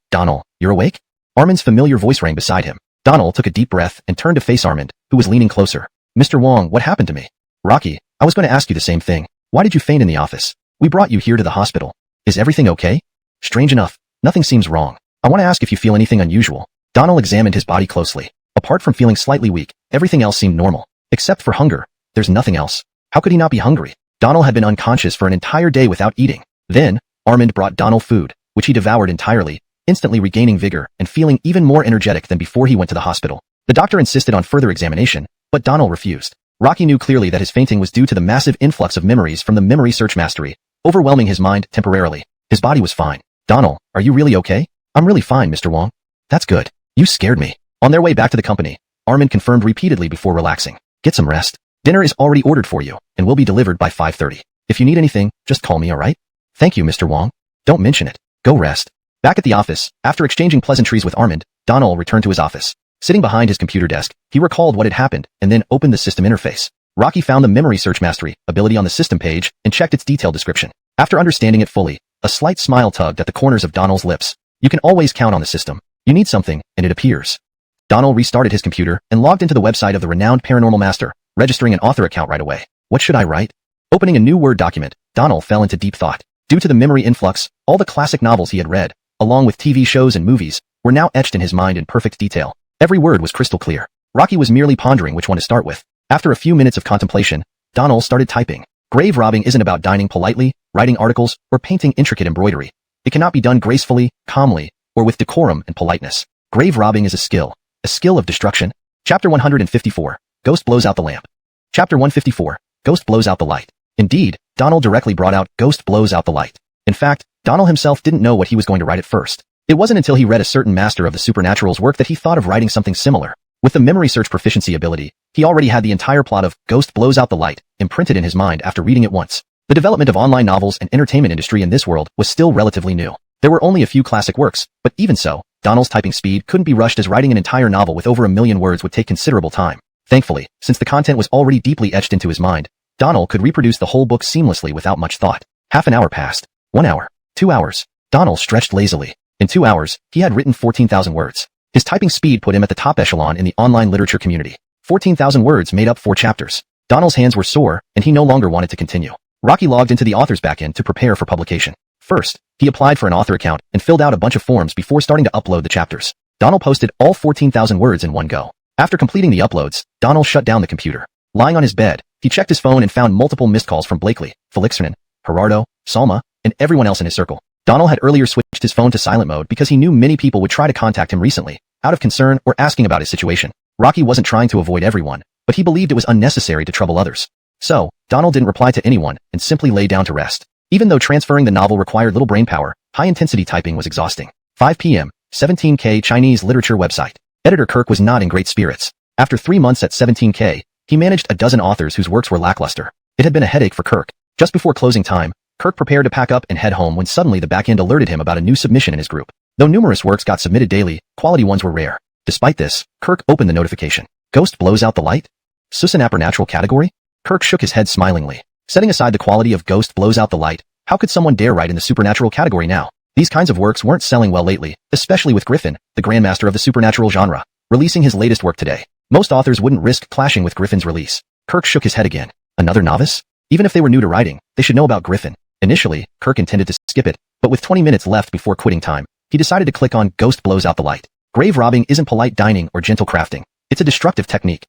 Donald, you're awake? Armand's familiar voice rang beside him. Donald took a deep breath and turned to face Armand, who was leaning closer. Mr. Wong, what happened to me? Rocky, I was going to ask you the same thing. Why did you faint in the office? We brought you here to the hospital. Is everything okay? Strange enough, nothing seems wrong. I want to ask if you feel anything unusual. Donald examined his body closely. Apart from feeling slightly weak, everything else seemed normal. Except for hunger. There's nothing else. How could he not be hungry? Donald had been unconscious for an entire day without eating. Then, Armand brought Donald food, which he devoured entirely, instantly regaining vigor and feeling even more energetic than before he went to the hospital. The doctor insisted on further examination, but Donald refused. Rocky knew clearly that his fainting was due to the massive influx of memories from the Memory Search Mastery, overwhelming his mind temporarily. His body was fine. Donald, are you really okay? I'm really fine, Mr. Wong. That's good. You scared me. On their way back to the company, Armand confirmed repeatedly before relaxing. Get some rest. Dinner is already ordered for you, and will be delivered by 5:30. If you need anything, just call me, alright? Thank you, Mr. Wong. Don't mention it. Go rest. Back at the office, after exchanging pleasantries with Armand, Donald returned to his office. Sitting behind his computer desk, he recalled what had happened, and then opened the system interface. Rocky found the Memory Search Mastery ability on the system page, and checked its detailed description. After understanding it fully, a slight smile tugged at the corners of Donald's lips. You can always count on the system. You need something, and it appears. Donald restarted his computer, and logged into the website of the renowned paranormal master, registering an author account right away. What should I write? Opening a new Word document, Donald fell into deep thought. Due to the memory influx, all the classic novels he had read, along with TV shows and movies, were now etched in his mind in perfect detail. Every word was crystal clear. Rocky was merely pondering which one to start with. After a few minutes of contemplation, Donald started typing. Grave robbing isn't about dining politely, writing articles, or painting intricate embroidery. It cannot be done gracefully, calmly, or with decorum and politeness. Grave robbing is a skill of destruction. Chapter 154. Ghost blows out the lamp. Chapter 154. Ghost Blows Out the Light. Indeed, Donald directly brought out Ghost Blows Out the Light. In fact, Donald himself didn't know what he was going to write at first. It wasn't until he read a certain master of the supernatural's work that he thought of writing something similar. With the memory search proficiency ability, he already had the entire plot of Ghost Blows Out the Light imprinted in his mind after reading it once. The development of online novels and entertainment industry in this world was still relatively new. There were only a few classic works, but even so, Donald's typing speed couldn't be rushed as writing an entire novel with over 1 million words would take considerable time. Thankfully, since the content was already deeply etched into his mind, Donald could reproduce the whole book seamlessly without much thought. Half an hour passed. 1 hour. 2 hours. Donald stretched lazily. In 2 hours, he had written 14,000 words. His typing speed put him at the top echelon in the online literature community. 14,000 words made up 4 chapters. Donald's hands were sore, and he no longer wanted to continue. Rocky logged into the author's backend to prepare for publication. First, he applied for an author account and filled out a bunch of forms before starting to upload the chapters. Donald posted all 14,000 words in one go. After completing the uploads, Donald shut down the computer. Lying on his bed, he checked his phone and found multiple missed calls from Blakely, Felixernan, Gerardo, Salma, and everyone else in his circle. Donald had earlier switched his phone to silent mode because he knew many people would try to contact him recently, out of concern or asking about his situation. Rocky wasn't trying to avoid everyone, but he believed it was unnecessary to trouble others. So, Donald didn't reply to anyone and simply lay down to rest. Even though transferring the novel required little brain power, high-intensity typing was exhausting. 5 p.m., 17K Chinese literature website. Editor Kirk was not in great spirits. After 3 months at 17K, he managed a dozen authors whose works were lackluster. It had been a headache for Kirk. Just before closing time, Kirk prepared to pack up and head home when suddenly the backend alerted him about a new submission in his group. Though numerous works got submitted daily, quality ones were rare. Despite this, Kirk opened the notification. Ghost Blows Out the Light? Supernatural category? Kirk shook his head smilingly. Setting aside the quality of Ghost Blows Out the Light, how could someone dare write in the supernatural category now? These kinds of works weren't selling well lately, especially with Griffin, the grandmaster of the supernatural genre, releasing his latest work today. Most authors wouldn't risk clashing with Griffin's release. Kirk shook his head again. Another novice? Even if they were new to writing, they should know about Griffin. Initially, Kirk intended to skip it, but with 20 minutes left before quitting time, he decided to click on Ghost Blows Out the Light. Grave robbing isn't polite dining or gentle crafting. It's a destructive technique.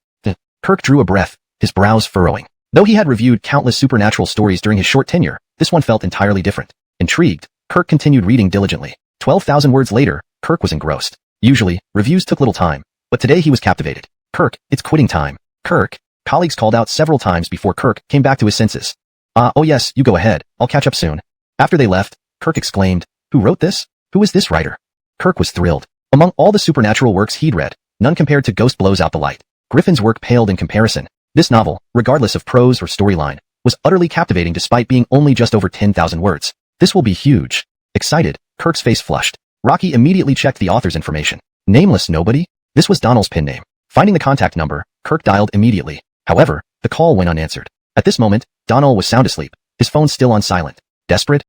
Kirk drew a breath, his brows furrowing. Though he had reviewed countless supernatural stories during his short tenure, this one felt entirely different. Intrigued, Kirk continued reading diligently. 12,000 words later, Kirk was engrossed. Usually, reviews took little time, but today he was captivated. Kirk, it's quitting time. Kirk, colleagues called out several times before Kirk came back to his senses. Oh yes, you go ahead, I'll catch up soon. After they left, Kirk exclaimed, who wrote this? Who is this writer? Kirk was thrilled. Among all the supernatural works he'd read, none compared to Ghost Blows Out the Light. Griffin's work paled in comparison. This novel, regardless of prose or storyline, was utterly captivating despite being only just over 10,000 words. This will be huge. Excited, Kirk's face flushed. Rocky immediately checked the author's information. Nameless nobody? This was Donald's pen name. Finding the contact number, Kirk dialed immediately. However, the call went unanswered. At this moment, Donald was sound asleep, his phone still on silent. Desperate?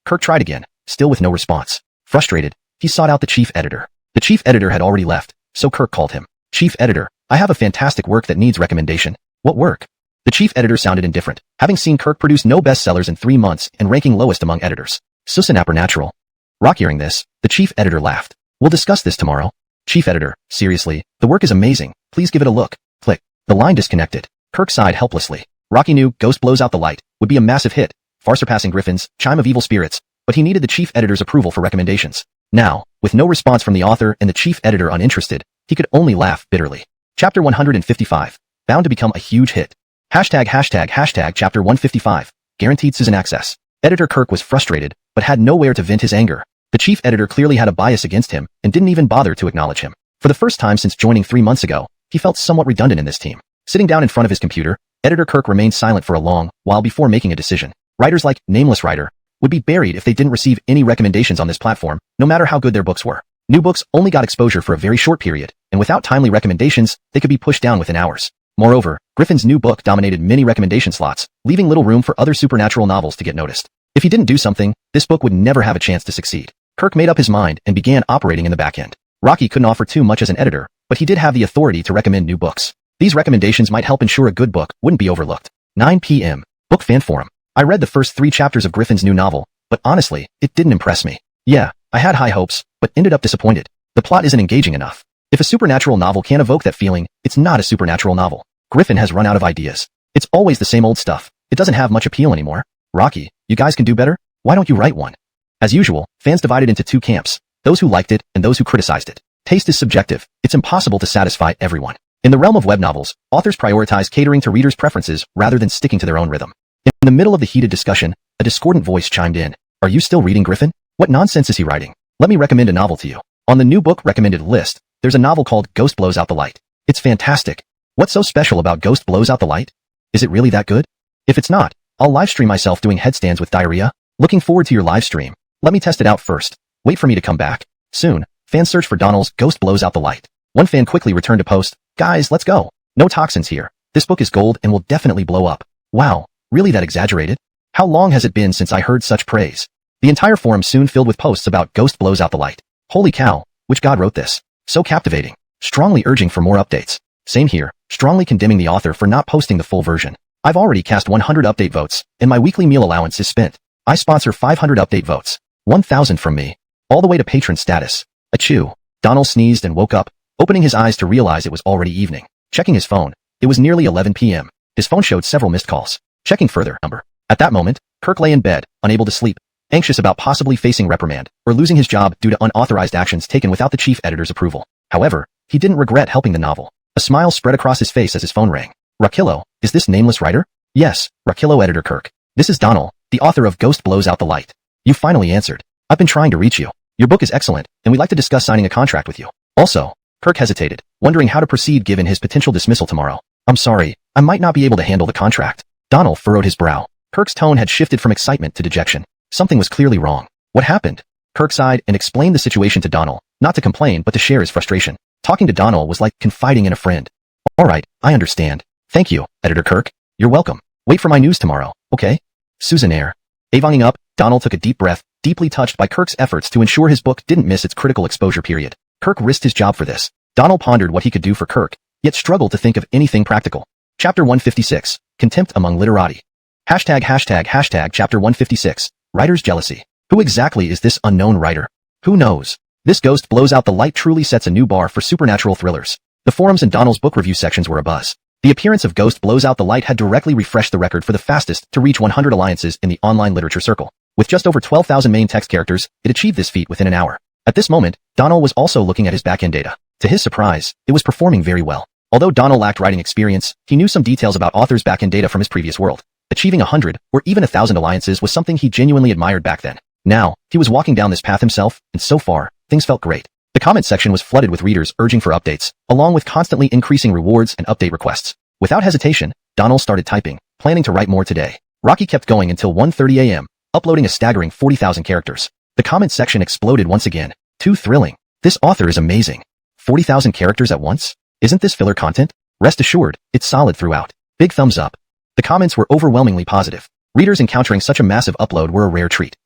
Kirk tried again, still with no response. Frustrated, he sought out the chief editor. The chief editor had already left, so Kirk called him. Chief editor, I have a fantastic work that needs recommendation. What work? The chief editor sounded indifferent, having seen Kirk produce no bestsellers in 3 months and ranking lowest among editors. Supernatural. Rock hearing this, the chief editor laughed. We'll discuss this tomorrow. Chief editor, seriously, the work is amazing. Please give it a look. Click. The line disconnected. Kirk sighed helplessly. Rocky knew Ghost Blows Out the Light would be a massive hit, far surpassing Griffin's Chime of Evil Spirits, but he needed the chief editor's approval for recommendations. Now, with no response from the author and the chief editor uninterested, he could only laugh bitterly. Chapter 155. Bound to become a huge hit. Hashtag chapter 155. Guaranteed season access. Editor Kirk was frustrated, but had nowhere to vent his anger. The chief editor clearly had a bias against him and didn't even bother to acknowledge him. For the first time since joining 3 months ago, he felt somewhat redundant in this team. Sitting down in front of his computer, editor Kirk remained silent for a long while before making a decision. Writers like Nameless Writer would be buried if they didn't receive any recommendations on this platform, no matter how good their books were. New books only got exposure for a very short period, and without timely recommendations, they could be pushed down within hours. Moreover, Griffin's new book dominated many recommendation slots, leaving little room for other supernatural novels to get noticed. If he didn't do something, this book would never have a chance to succeed. Kirk made up his mind and began operating in the back end. Rocky couldn't offer too much as an editor, but he did have the authority to recommend new books. These recommendations might help ensure a good book wouldn't be overlooked. 9 p.m. Book Fan Forum. I read the first 3 chapters of Griffin's new novel, but honestly, it didn't impress me. Yeah, I had high hopes, but ended up disappointed. The plot isn't engaging enough. If a supernatural novel can't evoke that feeling, it's not a supernatural novel. Griffin has run out of ideas. It's always the same old stuff. It doesn't have much appeal anymore. Rocky, you guys can do better? Why don't you write one? As usual, fans divided into 2 camps, those who liked it and those who criticized it. Taste is subjective. It's impossible to satisfy everyone. In the realm of web novels, authors prioritize catering to readers' preferences rather than sticking to their own rhythm. In the middle of the heated discussion, a discordant voice chimed in. Are you still reading, Griffin? What nonsense is he writing? Let me recommend a novel to you. On the new book recommended list, there's a novel called Ghost Blows Out the Light. It's fantastic. What's so special about Ghost Blows Out the Light? Is it really that good? If it's not, I'll livestream myself doing headstands with diarrhea. Looking forward to your live stream. Let me test it out first. Wait for me to come back. Soon, fans search for Donald's Ghost Blows Out the Light. One fan quickly returned to post, guys, let's go. No toxins here. This book is gold and will definitely blow up. Wow, really that exaggerated? How long has it been since I heard such praise? The entire forum soon filled with posts about Ghost Blows Out the Light. Holy cow, which god wrote this? So captivating. Strongly urging for more updates. Same here, strongly condemning the author for not posting the full version. I've already cast 100 update votes, and my weekly meal allowance is spent. I sponsor 500 update votes. 1,000 from me. All the way to patron status. Achoo. Donald sneezed and woke up, opening his eyes to realize it was already evening. Checking his phone. It was nearly 11 p.m. His phone showed several missed calls. Checking further number. At that moment, Kirk lay in bed, unable to sleep, anxious about possibly facing reprimand or losing his job due to unauthorized actions taken without the chief editor's approval. However, he didn't regret helping the novel. A smile spread across his face as his phone rang. Rakillo, is this nameless writer? Yes, Rakillo editor Kirk. This is Donald, the author of Ghost Blows Out the Light. You finally answered. I've been trying to reach you. Your book is excellent, and we'd like to discuss signing a contract with you. Also, Kirk hesitated, wondering how to proceed given his potential dismissal tomorrow. I'm sorry, I might not be able to handle the contract. Donald furrowed his brow. Kirk's tone had shifted from excitement to dejection. Something was clearly wrong. What happened? Kirk sighed and explained the situation to Donald, not to complain but to share his frustration. Talking to Donald was like confiding in a friend. Alright, I understand. Thank you, Editor Kirk. You're welcome. Wait for my news tomorrow, okay? Susan Eyre. Avonging up, Donald took a deep breath, deeply touched by Kirk's efforts to ensure his book didn't miss its critical exposure period. Kirk risked his job for this. Donald pondered what he could do for Kirk, yet struggled to think of anything practical. Chapter 156. Contempt among literati. Hashtag Chapter 156. Writer's jealousy. Who exactly is this unknown writer? Who knows? This Ghost Blows Out the Light truly sets a new bar for supernatural thrillers. The forums and Donald's book review sections were abuzz. The appearance of Ghost Blows Out the Light had directly refreshed the record for the fastest to reach 100 alliances in the online literature circle. With just over 12,000 main text characters, it achieved this feat within an hour. At this moment, Donald was also looking at his backend data. To his surprise, it was performing very well. Although Donald lacked writing experience, he knew some details about authors' backend data from his previous world. Achieving 100 or even 1,000 alliances was something he genuinely admired back then. Now, he was walking down this path himself, and so far, things felt great. The comment section was flooded with readers urging for updates, along with constantly increasing rewards and update requests. Without hesitation, Donald started typing, planning to write more today. Rocky kept going until 1:30 a.m., uploading a staggering 40,000 characters. The comment section exploded once again. Too thrilling. This author is amazing. 40,000 characters at once? Isn't this filler content? Rest assured, it's solid throughout. Big thumbs up. The comments were overwhelmingly positive. Readers encountering such a massive upload were a rare treat.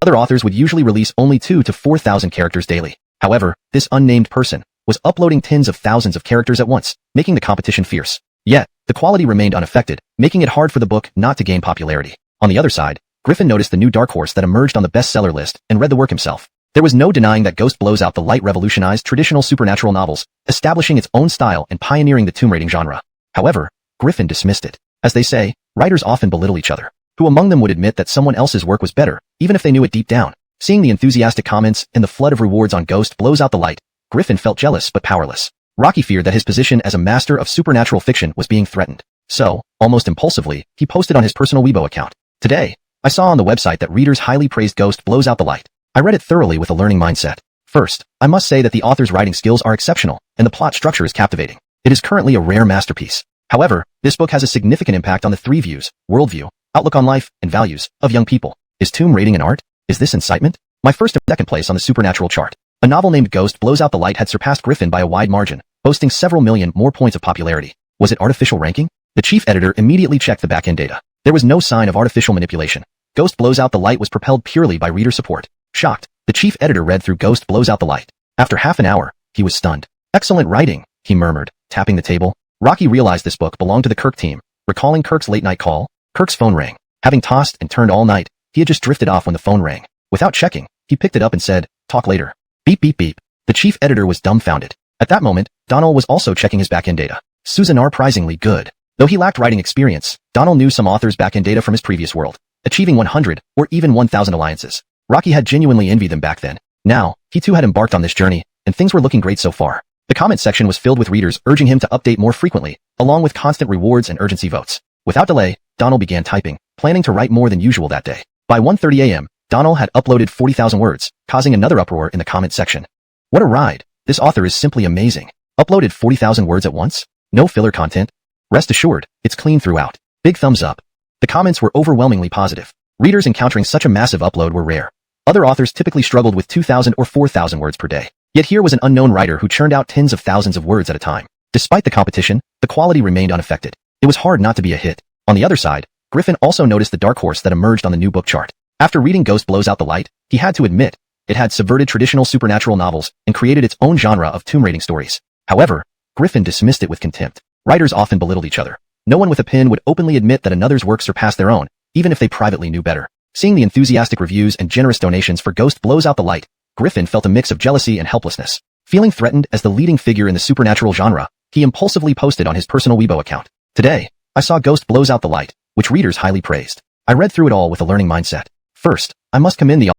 Other authors would usually release only 2,000 to 4,000 characters daily. However, this unnamed person was uploading tens of thousands of characters at once, making the competition fierce. Yet, the quality remained unaffected, making it hard for the book not to gain popularity. On the other side, Griffin noticed the new dark horse that emerged on the bestseller list and read the work himself. There was no denying that Ghost Blows Out the Light revolutionized traditional supernatural novels, establishing its own style and pioneering the tomb raiding genre. However, Griffin dismissed it. As they say, writers often belittle each other. Who among them would admit that someone else's work was better, even if they knew it deep down? Seeing the enthusiastic comments and the flood of rewards on Ghost Blows Out the Light, Griffin felt jealous but powerless. Rocky feared that his position as a master of supernatural fiction was being threatened. So, almost impulsively, he posted on his personal Weibo account. Today, I saw on the website that readers highly praised Ghost Blows Out the Light. I read it thoroughly with a learning mindset. First, I must say that the author's writing skills are exceptional, and the plot structure is captivating. It is currently a rare masterpiece. However, this book has a significant impact on the three views, worldview, outlook on life, and values of young people. Is tomb raiding an art? Is this incitement? My first and second place on the supernatural chart. A novel named Ghost Blows Out the Light had surpassed Griffin by a wide margin, boasting several million more points of popularity. Was it artificial ranking? The chief editor immediately checked the backend data. There was no sign of artificial manipulation. Ghost Blows Out the Light was propelled purely by reader support. Shocked, the chief editor read through Ghost Blows Out the Light. After half an hour, he was stunned. Excellent writing, he murmured, tapping the table. Rocky realized this book belonged to the Kirk team. Recalling Kirk's late-night call, Kirk's phone rang. Having tossed and turned all night, he had just drifted off when the phone rang. Without checking, he picked it up and said, "Talk later." Beep beep beep. The chief editor was dumbfounded. At that moment, Donald was also checking his backend data. Susan R. Prizingly good. Though he lacked writing experience, Donald knew some authors' backend data from his previous world, achieving 100 or even 1,000 alliances. Rocky had genuinely envied them back then. Now, he too had embarked on this journey, and things were looking great so far. The comment section was filled with readers urging him to update more frequently, along with constant rewards and urgency votes. Without delay, Donald began typing, planning to write more than usual that day. By 1:30 a.m., Donald had uploaded 40,000 words, causing another uproar in the comment section. What a ride! This author is simply amazing. Uploaded 40,000 words at once? No filler content? Rest assured, it's clean throughout. Big thumbs up. The comments were overwhelmingly positive. Readers encountering such a massive upload were rare. Other authors typically struggled with 2,000 or 4,000 words per day. Yet here was an unknown writer who churned out tens of thousands of words at a time. Despite the competition, the quality remained unaffected. It was hard not to be a hit. On the other side, Griffin also noticed the dark horse that emerged on the new book chart. After reading Ghost Blows Out the Light, he had to admit, it had subverted traditional supernatural novels and created its own genre of tomb raiding stories. However, Griffin dismissed it with contempt. Writers often belittled each other. No one with a pen would openly admit that another's work surpassed their own, even if they privately knew better. Seeing the enthusiastic reviews and generous donations for Ghost Blows Out the Light, Griffin felt a mix of jealousy and helplessness. Feeling threatened as the leading figure in the supernatural genre, he impulsively posted on his personal Weibo account. Today, I saw Ghost Blows Out the Light, which readers highly praised. I read through it all with a learning mindset. First, I must commend the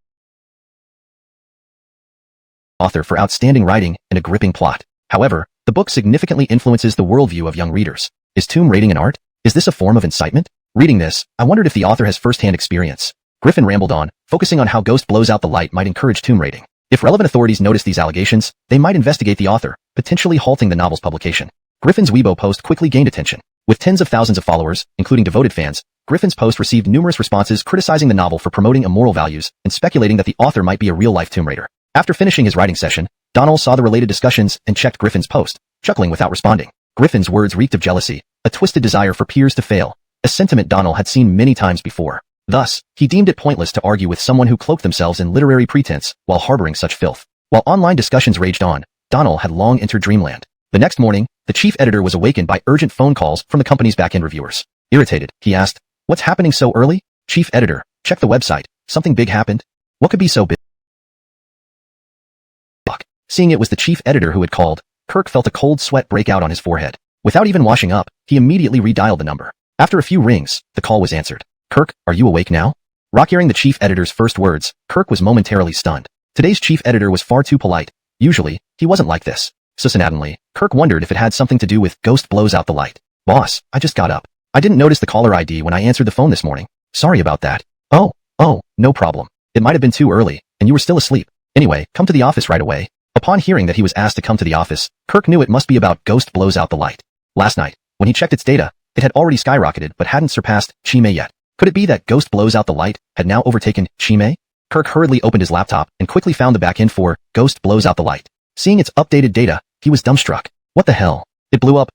author for outstanding writing and a gripping plot. However, the book significantly influences the worldview of young readers. Is tomb raiding an art? Is this a form of incitement? Reading this, I wondered if the author has first-hand experience. Griffin rambled on, focusing on how Ghost Blows Out the Light might encourage tomb raiding. If relevant authorities notice these allegations, they might investigate the author, potentially halting the novel's publication. Griffin's Weibo post quickly gained attention. With tens of thousands of followers, including devoted fans, Griffin's post received numerous responses criticizing the novel for promoting immoral values and speculating that the author might be a real-life tomb raider. After finishing his writing session, Donald saw the related discussions and checked Griffin's post, chuckling without responding. Griffin's words reeked of jealousy, a twisted desire for peers to fail, a sentiment Donald had seen many times before. Thus, he deemed it pointless to argue with someone who cloaked themselves in literary pretense while harboring such filth. While online discussions raged on, Donald had long entered dreamland. The next morning, the chief editor was awakened by urgent phone calls from the company's back-end reviewers. Irritated, he asked, "What's happening so early? Chief editor, check the website. Something big happened? What could be so big?" Seeing it was the chief editor who had called, Kirk felt a cold sweat break out on his forehead. Without even washing up, he immediately redialed the number. After a few rings, the call was answered. "Kirk, are you awake now?" Hearing the chief editor's first words, Kirk was momentarily stunned. Today's chief editor was far too polite. Usually, he wasn't like this. Suddenly, Kirk wondered if it had something to do with Ghost Blows Out the Light. "Boss, I just got up. I didn't notice the caller ID when I answered the phone this morning. Sorry about that." Oh, no problem. It might have been too early, and you were still asleep. Anyway, come to the office right away." Upon hearing that he was asked to come to the office, Kirk knew it must be about Ghost Blows Out the Light. Last night, when he checked its data, it had already skyrocketed but hadn't surpassed Chime yet. Could it be that Ghost Blows Out the Light had now overtaken Chime? Kirk hurriedly opened his laptop and quickly found the backend for Ghost Blows Out the Light. Seeing its updated data, he was dumbstruck. What the hell? It blew up,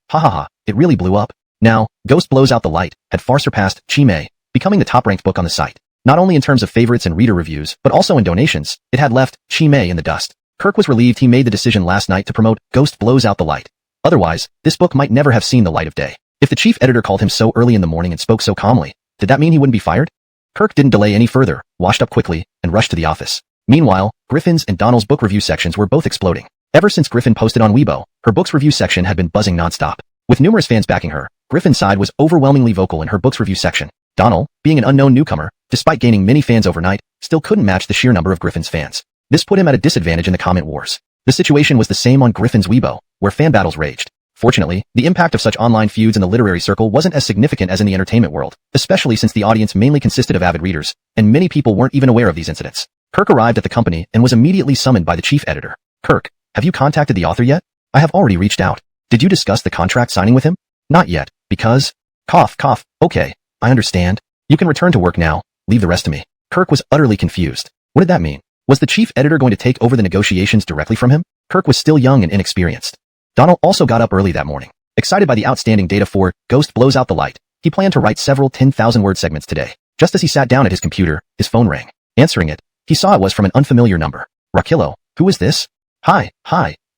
it really blew up. Now, Ghost Blows Out the Light had far surpassed Chime, becoming the top-ranked book on the site. Not only in terms of favorites and reader reviews, but also in donations, it had left Chime in the dust. Kirk was relieved he made the decision last night to promote Ghost Blows Out the Light. Otherwise, this book might never have seen the light of day. If the chief editor called him so early in the morning and spoke so calmly, did that mean he wouldn't be fired? Kirk didn't delay any further, washed up quickly, and rushed to the office. Meanwhile, Griffin's and Donald's book review sections were both exploding. Ever since Griffin posted on Weibo, her book's review section had been buzzing nonstop. With numerous fans backing her, Griffin's side was overwhelmingly vocal in her book's review section. Donald, being an unknown newcomer, despite gaining many fans overnight, still couldn't match the sheer number of Griffin's fans. This put him at a disadvantage in the comment wars. The situation was the same on Griffin's Weibo, where fan battles raged. Fortunately, the impact of such online feuds in the literary circle wasn't as significant as in the entertainment world, especially since the audience mainly consisted of avid readers, and many people weren't even aware of these incidents. Kirk arrived at the company and was immediately summoned by the chief editor. "Kirk, have you contacted the author yet?" "I have already reached out." "Did you discuss the contract signing with him?" "Not yet, because..." Cough. "Okay, I understand. You can return to work now. Leave the rest to me." Kirk was utterly confused. What did that mean? Was the chief editor going to take over the negotiations directly from him? Kirk was still young and inexperienced. Donald also got up early that morning. Excited by the outstanding data for Ghost Blows Out the Light, he planned to write several 10,000-word segments today. Just as he sat down at his computer, his phone rang. Answering it, he saw it was from an unfamiliar number. "Rakillo, who is this?" Hi,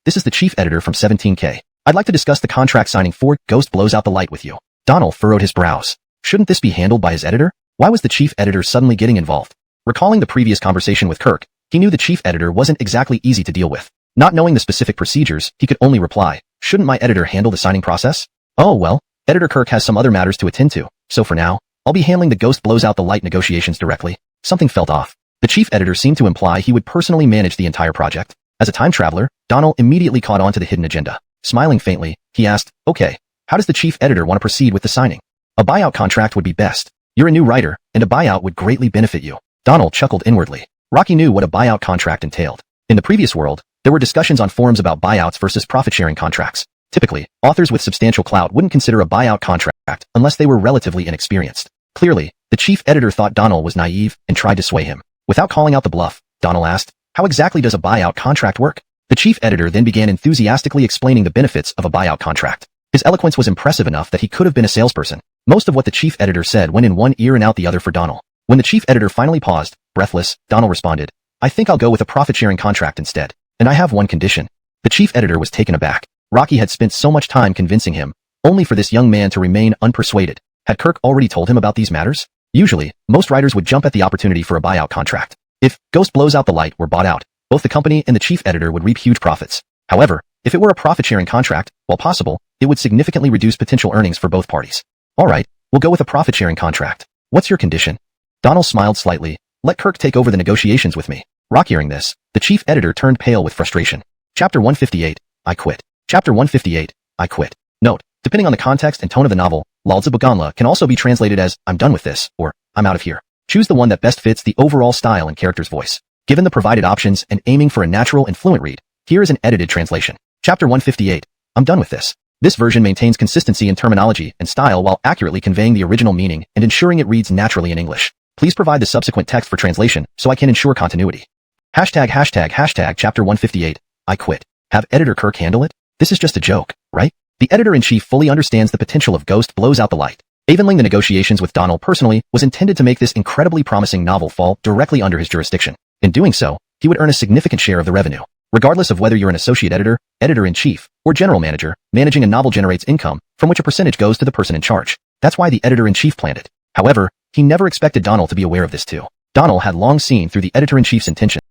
this is the chief editor from 17K. I'd like to discuss the contract signing for Ghost Blows Out the Light with you." Donald furrowed his brows. Shouldn't this be handled by his editor? Why was the chief editor suddenly getting involved? Recalling the previous conversation with Kirk, he knew the chief editor wasn't exactly easy to deal with. Not knowing the specific procedures, he could only reply, "Shouldn't my editor handle the signing process?" "Oh well, Editor Kirk has some other matters to attend to, so for now, I'll be handling the Ghost Blows Out the Light negotiations directly." Something felt off. The chief editor seemed to imply he would personally manage the entire project. As a time traveler, Donald immediately caught on to the hidden agenda. Smiling faintly, he asked, "Okay, how does the chief editor want to proceed with the signing?" "A buyout contract would be best. You're a new writer, and a buyout would greatly benefit you." Donald chuckled inwardly. Rocky knew what a buyout contract entailed. In the previous world, there were discussions on forums about buyouts versus profit-sharing contracts. Typically, authors with substantial clout wouldn't consider a buyout contract unless they were relatively inexperienced. Clearly, the chief editor thought Donald was naive and tried to sway him. Without calling out the bluff, Donald asked, "How exactly does a buyout contract work?" The chief editor then began enthusiastically explaining the benefits of a buyout contract. His eloquence was impressive enough that he could have been a salesperson. Most of what the chief editor said went in one ear and out the other for Donald. When the chief editor finally paused, breathless, Donald responded, "I think I'll go with a profit-sharing contract instead. And I have one condition." The chief editor was taken aback. Rocky had spent so much time convincing him, only for this young man to remain unpersuaded. Had Kirk already told him about these matters? Usually, most writers would jump at the opportunity for a buyout contract. If Ghost Blows Out the Light were bought out, both the company and the chief editor would reap huge profits. However, if it were a profit-sharing contract, while possible, it would significantly reduce potential earnings for both parties. "All right, we'll go with a profit-sharing contract. What's your condition?" Donald smiled slightly. "Let Kirk take over the negotiations with me." Rocky hearing this, the chief editor turned pale with frustration. Chapter 158, I Quit. Chapter 158, I Quit. Note, depending on the context and tone of the novel, Lalza Baganla can also be translated as, "I'm done with this," or "I'm out of here." Choose the one that best fits the overall style and character's voice. Given the provided options and aiming for a natural and fluent read, here is an edited translation. Chapter 158, I'm done with this. This version maintains consistency in terminology and style while accurately conveying the original meaning and ensuring it reads naturally in English. Please provide the subsequent text for translation so I can ensure continuity. ####Chapter 158, I Quit. Have Editor Kirk handle it? This is just a joke, right? The editor-in-chief fully understands the potential of Ghost Blows Out the Light. Evenling the negotiations with Donald personally was intended to make this incredibly promising novel fall directly under his jurisdiction. In doing so, he would earn a significant share of the revenue. Regardless of whether you're an associate editor, editor-in-chief, or general manager, managing a novel generates income, from which a percentage goes to the person in charge. That's why the editor-in-chief planned it. However, he never expected Donald to be aware of this too. Donald had long seen through the editor-in-chief's intention.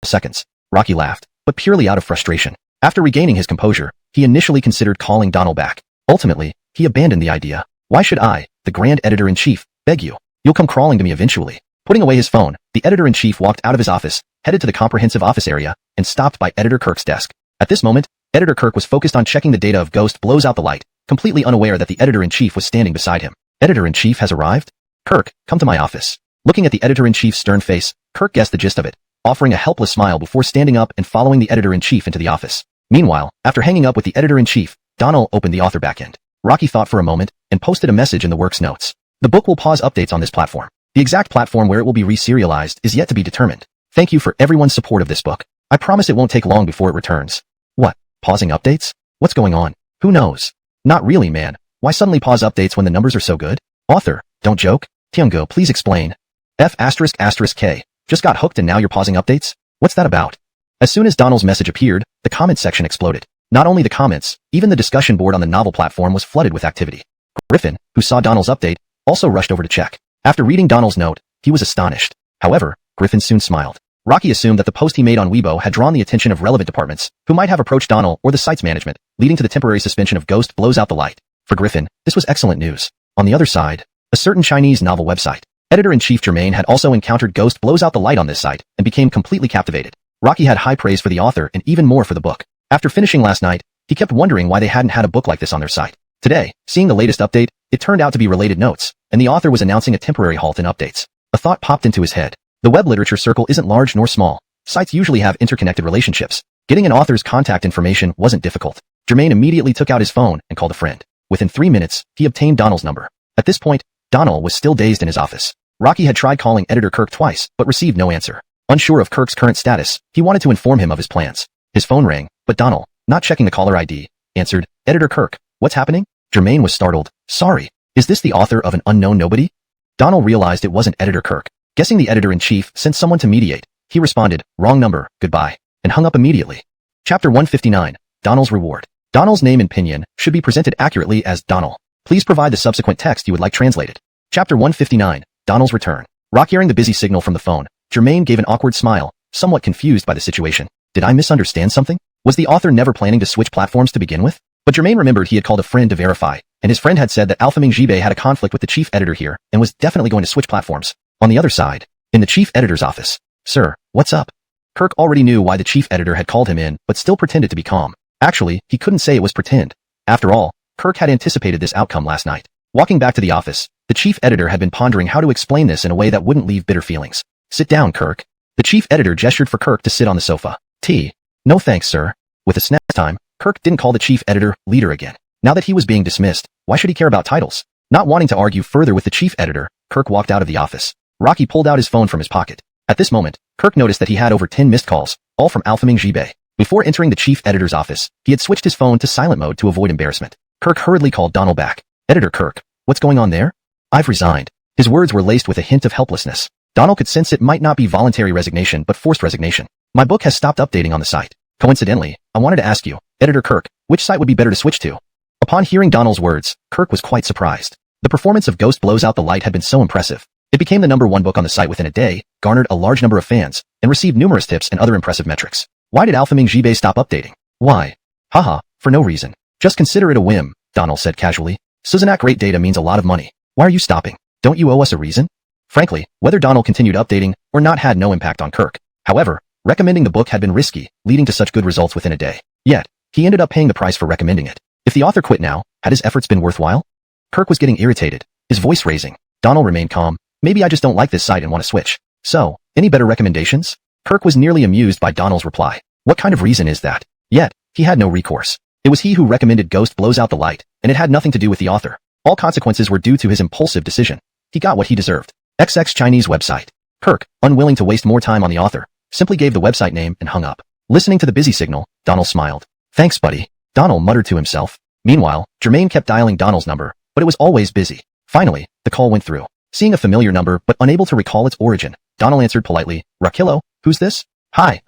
Seconds. Rocky laughed, but purely out of frustration. After regaining his composure, he initially considered calling Donald back. Ultimately, he abandoned the idea. "Why should I, the grand editor-in-chief, beg you? You'll come crawling to me eventually." Putting away his phone, the editor-in-chief walked out of his office, headed to the comprehensive office area, and stopped by Editor Kirk's desk. At this moment, Editor Kirk was focused on checking the data of Ghost Blows Out the Light, completely unaware that the editor-in-chief was standing beside him. "Editor-in-chief has arrived? Kirk, come to my office." Looking at the editor-in-chief's stern face, Kirk guessed the gist of it, offering a helpless smile before standing up and following the editor-in-chief into the office. Meanwhile, after hanging up with the editor-in-chief, Donald opened the author backend. Rocky thought for a moment and posted a message in the works notes. The book will pause updates on this platform. The exact platform where it will be reserialized is yet to be determined. Thank you for everyone's support of this book. I promise it won't take long before it returns. What? Pausing updates? What's going on? Who knows? Not really, man. Why suddenly pause updates when the numbers are so good? Author, don't joke. Tiango, please explain. F***K. Just got hooked and now you're pausing updates? What's that about? As soon as Donald's message appeared, the comments section exploded. Not only the comments, even the discussion board on the novel platform was flooded with activity. Griffin, who saw Donald's update, also rushed over to check. After reading Donald's note, he was astonished. However, Griffin soon smiled. Rocky assumed that the post he made on Weibo had drawn the attention of relevant departments, who might have approached Donald or the site's management, leading to the temporary suspension of Ghost Blows Out the Light. For Griffin, this was excellent news. On the other side, a certain Chinese novel website. Editor-in-chief Germain had also encountered Ghost Blows Out the Light on this site and became completely captivated. Rocky had high praise for the author and even more for the book. After finishing last night, he kept wondering why they hadn't had a book like this on their site. Today, seeing the latest update, it turned out to be related notes, and the author was announcing a temporary halt in updates. A thought popped into his head. The web literature circle isn't large nor small. Sites usually have interconnected relationships. Getting an author's contact information wasn't difficult. Germain immediately took out his phone and called a friend. Within 3 minutes, he obtained Donald's number. At this point, Donald was still dazed in his office. Rocky had tried calling editor Kirk twice, but received no answer. Unsure of Kirk's current status, he wanted to inform him of his plans. His phone rang, but Donald, not checking the caller ID, answered, "Editor Kirk, what's happening?" Germain was startled. "Sorry, is this the author of an unknown nobody?" Donald realized it wasn't editor Kirk. Guessing the editor-in-chief sent someone to mediate, he responded, "Wrong number, goodbye," and hung up immediately. Chapter 159, Donald's Reward. Donald's name in Pinyin should be presented accurately as Donald. Please provide the subsequent text you would like translated. Chapter 159, Donald's Return. Rock hearing the busy signal from the phone, Germain gave an awkward smile, somewhat confused by the situation. Did I misunderstand something? Was the author never planning to switch platforms to begin with? But Germain remembered he had called a friend to verify, and his friend had said that Alphaming Jibei had a conflict with the chief editor here and was definitely going to switch platforms. On the other side, in the chief editor's office. "Sir, what's up?" Kirk already knew why the chief editor had called him in, but still pretended to be calm. Actually, he couldn't say it was pretend. After all, Kirk had anticipated this outcome last night. Walking back to the office, the chief editor had been pondering how to explain this in a way that wouldn't leave bitter feelings. Sit down, Kirk. The chief editor gestured for Kirk to sit on the sofa. Tea. No thanks, sir. With a snap time, Kirk didn't call the chief editor leader again. Now that he was being dismissed, why should he care about titles? Not wanting to argue further with the chief editor, Kirk walked out of the office. Rocky pulled out his phone from his pocket. At this moment, Kirk noticed that he had over 10 missed calls, all from Alphaming Jibei. Before entering the chief editor's office, he had switched his phone to silent mode to avoid embarrassment. Kirk hurriedly called Donald back. Editor Kirk, what's going on there? I've resigned. His words were laced with a hint of helplessness. Donald could sense it might not be voluntary resignation but forced resignation. My book has stopped updating on the site. Coincidentally, I wanted to ask you, Editor Kirk, which site would be better to switch to? Upon hearing Donald's words, Kirk was quite surprised. The performance of Ghost Blows Out the Light had been so impressive. It became the #1 book on the site within a day, garnered a large number of fans, and received numerous tips and other impressive metrics. Why did Alphaming Jibei stop updating? Why? Haha, for no reason. Just consider it a whim, Donald said casually. Suzunak rate data means a lot of money. Why are you stopping? Don't you owe us a reason? Frankly, whether Donald continued updating or not had no impact on Kirk. However, recommending the book had been risky, leading to such good results within a day. Yet, he ended up paying the price for recommending it. If the author quit now, had his efforts been worthwhile? Kirk was getting irritated, his voice raising. Donald remained calm. Maybe I just don't like this site and want to switch. So, any better recommendations? Kirk was nearly amused by Donald's reply. What kind of reason is that? Yet, he had no recourse. It was he who recommended Ghost Blows Out the Light, and it had nothing to do with the author. All consequences were due to his impulsive decision. He got what he deserved. XX Chinese website. Kirk, unwilling to waste more time on the author, simply gave the website name and hung up. Listening to the busy signal, Donald smiled. Thanks, buddy. Donald muttered to himself. Meanwhile, Jermaine kept dialing Donald's number, but it was always busy. Finally, the call went through. Seeing a familiar number but unable to recall its origin, Donald answered politely, Rakillo, who's this? Hi,